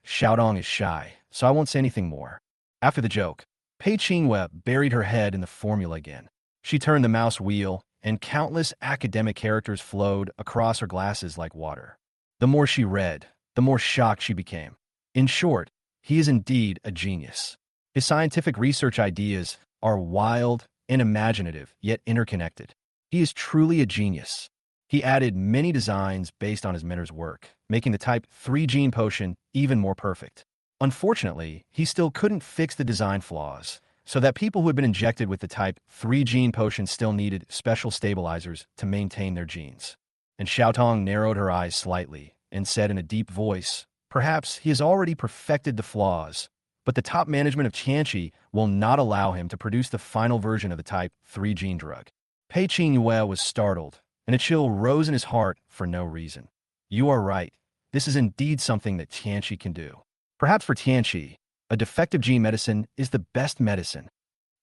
Xiaodong is shy, so I won't say anything more. After the joke, Pei Qingyue buried her head in the formula again. She turned the mouse wheel, and countless academic characters flowed across her glasses like water. The more she read, the more shocked she became. In short, he is indeed a genius. His scientific research ideas are wild and imaginative, yet interconnected. He is truly a genius. He added many designs based on his mentor's work, making the Type 3 gene potion even more perfect. Unfortunately, he still couldn't fix the design flaws, so that people who had been injected with the Type 3 gene potion still needed special stabilizers to maintain their genes. And Xiaotong narrowed her eyes slightly and said in a deep voice, perhaps he has already perfected the flaws, but the top management of Tianqi will not allow him to produce the final version of the Type 3 gene drug. Pei Qingyue was startled, and a chill rose in his heart for no reason. You are right. This is indeed something that Tianqi can do. Perhaps for Tianqi, a defective gene medicine is the best medicine.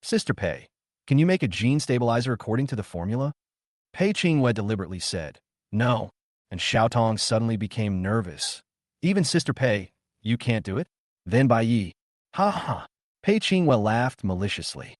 Sister Pei, can you make a gene stabilizer according to the formula? Pei Qingyue deliberately said, no, and Xiaotong suddenly became nervous. Even Sister Pei, you can't do it? Then Bai Yi. Ha ha. Pei Qingyue laughed maliciously.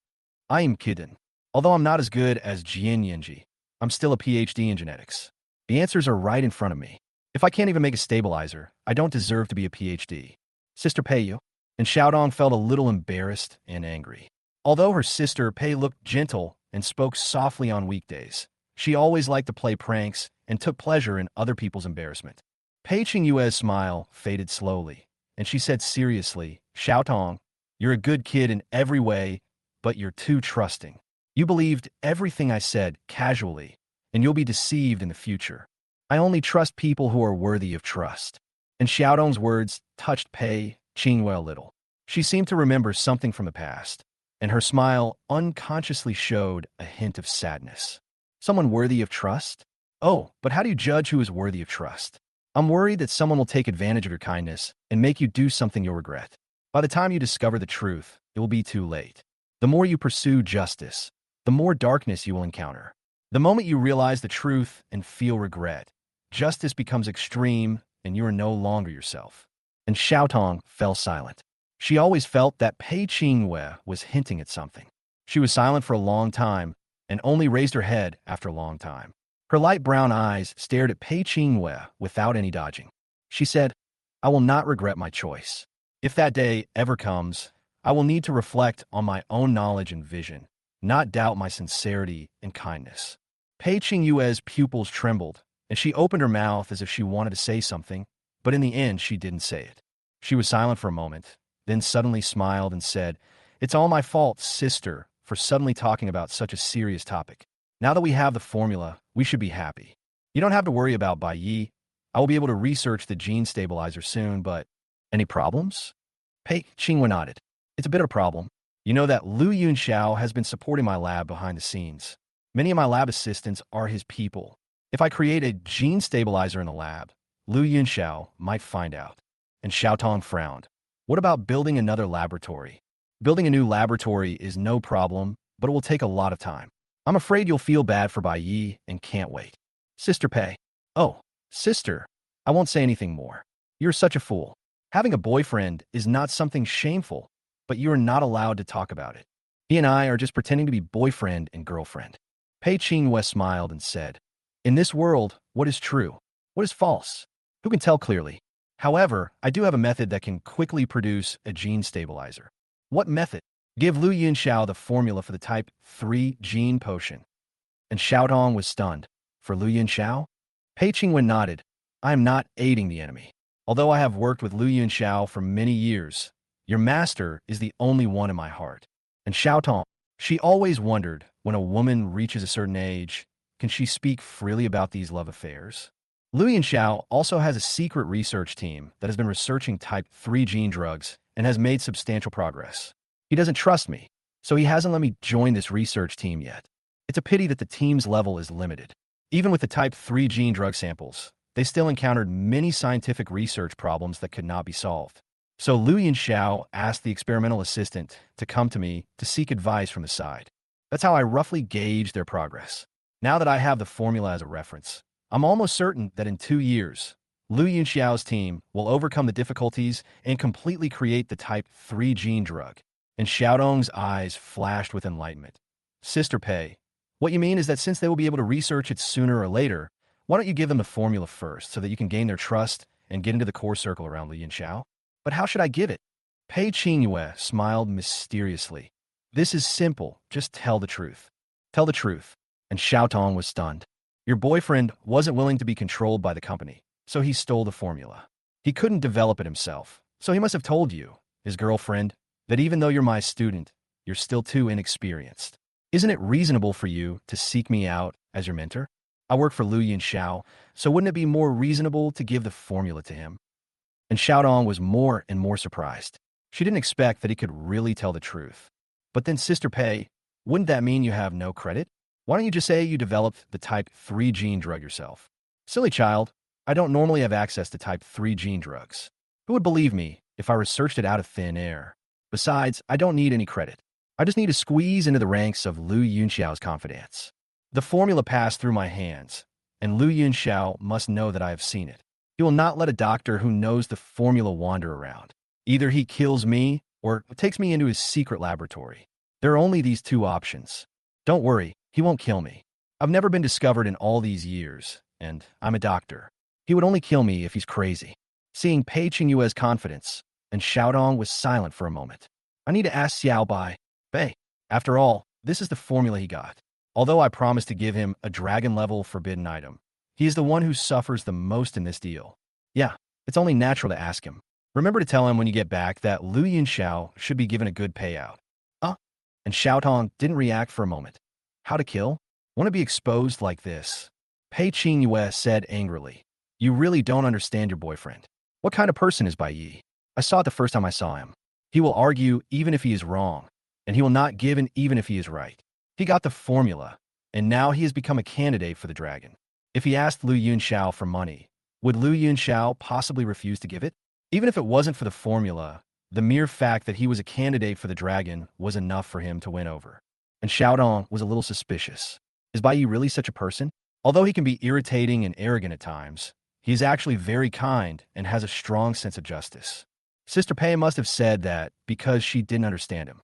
I am kidding. Although I'm not as good as Jian Yanji, I'm still a PhD in genetics. The answers are right in front of me. If I can't even make a stabilizer, I don't deserve to be a PhD. Sister Pei, you? And Xiaodong felt a little embarrassed and angry. Although her sister Pei looked gentle and spoke softly on weekdays, she always liked to play pranks and took pleasure in other people's embarrassment. Pei Qingyue's smile faded slowly, and she said seriously, Xiaotong, you're a good kid in every way, but you're too trusting. You believed everything I said casually, and you'll be deceived in the future. I only trust people who are worthy of trust. And Xiaodong's words touched Pei Qingyue a little. She seemed to remember something from the past, and her smile unconsciously showed a hint of sadness. Someone worthy of trust? Oh, but how do you judge who is worthy of trust? I'm worried that someone will take advantage of your kindness and make you do something you'll regret. By the time you discover the truth, it will be too late. The more you pursue justice, the more darkness you will encounter. The moment you realize the truth and feel regret, justice becomes extreme and you are no longer yourself. And Xiaotong fell silent. She always felt that Pei Qingyue was hinting at something. She was silent for a long time and only raised her head after a long time. Her light brown eyes stared at Pei Qingyue without any dodging. She said, I will not regret my choice. If that day ever comes, I will need to reflect on my own knowledge and vision, not doubt my sincerity and kindness. Pei Qingyue's pupils trembled, and she opened her mouth as if she wanted to say something, but in the end she didn't say it. She was silent for a moment, then suddenly smiled and said, It's all my fault, sister, for suddenly talking about such a serious topic. Now that we have the formula, we should be happy. You don't have to worry about Bai Yi. I will be able to research the gene stabilizer soon, but any problems? Pei Qingyue nodded. It's a bit of a problem. You know that Lu Yunxiao has been supporting my lab behind the scenes. Many of my lab assistants are his people. If I create a gene stabilizer in the lab, Lu Yunxiao might find out. And Xiaotong frowned. What about building another laboratory? Building a new laboratory is no problem, but it will take a lot of time. I'm afraid you'll feel bad for Bai Yi and can't wait. Sister Pei. Oh, sister. I won't say anything more. You're such a fool. Having a boyfriend is not something shameful, but you are not allowed to talk about it. He and I are just pretending to be boyfriend and girlfriend. Pei Qingyue smiled and said, In this world, what is true? What is false? Who can tell clearly? However, I do have a method that can quickly produce a gene stabilizer. What method? Give Lu Yunxiao the formula for the Type 3 gene potion. And Xiaotong was stunned. For Lu Yunxiao? Pei Qingyue nodded. I am not aiding the enemy. Although I have worked with Lu Yunxiao for many years, Your master is the only one in my heart. And Xiaotong, she always wondered, when a woman reaches a certain age, can she speak freely about these love affairs? Lu Yanxiao also has a secret research team that has been researching type 3 gene drugs and has made substantial progress. He doesn't trust me, so he hasn't let me join this research team yet. It's a pity that the team's level is limited. Even with the type 3 gene drug samples, they still encountered many scientific research problems that could not be solved. So Lu Yanxiao asked the experimental assistant to come to me to seek advice from his side. That's how I roughly gauge their progress. Now that I have the formula as a reference, I'm almost certain that in 2 years, Lu Yanxiao's team will overcome the difficulties and completely create the type 3 gene drug. And Xiaodong's eyes flashed with enlightenment. Sister Pei, what you mean is that since they will be able to research it sooner or later, why don't you give them the formula first so that you can gain their trust and get into the core circle around Lu Yanxiao? But how should I give it? Pei Qingyue smiled mysteriously. This is simple. Just tell the truth. Tell the truth. And Xiaotong was stunned. Your boyfriend wasn't willing to be controlled by the company, so he stole the formula. He couldn't develop it himself, so he must have told you, his girlfriend, that even though you're my student, you're still too inexperienced. Isn't it reasonable for you to seek me out as your mentor? I work for Lu Yanxiao, so wouldn't it be more reasonable to give the formula to him? And Xiaodong was more and more surprised. She didn't expect that he could really tell the truth. But then, Sister Pei, wouldn't that mean you have no credit? Why don't you just say you developed the type 3 gene drug yourself? Silly child, I don't normally have access to type 3 gene drugs. Who would believe me if I researched it out of thin air? Besides, I don't need any credit. I just need to squeeze into the ranks of Lu Yunxiao's confidence. The formula passed through my hands, and Lu Yunxiao must know that I have seen it. He will not let a doctor who knows the formula wander around. Either he kills me or takes me into his secret laboratory. There are only these two options. Don't worry, he won't kill me. I've never been discovered in all these years, and I'm a doctor. He would only kill me if he's crazy. Seeing Pei Qingyue's confidence, and Xiaodong was silent for a moment. I need to ask Xiao Bai. Bei. After all, this is the formula he got. Although I promised to give him a dragon-level forbidden item, he is the one who suffers the most in this deal. Yeah, it's only natural to ask him. Remember to tell him when you get back that Lu Yanxiao should be given a good payout. And Xiaotong didn't react for a moment. How to kill? Want to be exposed like this? Pei Qingyue said angrily. You really don't understand your boyfriend. What kind of person is Bai Yi? I saw it the first time I saw him. He will argue even if he is wrong, and he will not give in even if he is right. He got the formula, and now he has become a candidate for the dragon. If he asked Lu Yunxiao for money, would Lu Yunxiao possibly refuse to give it? Even if it wasn't for the formula, the mere fact that he was a candidate for the dragon was enough for him to win over. And Xiaodong was a little suspicious. Is Bai Yi really such a person? Although he can be irritating and arrogant at times, he is actually very kind and has a strong sense of justice. Sister Pei must have said that because she didn't understand him.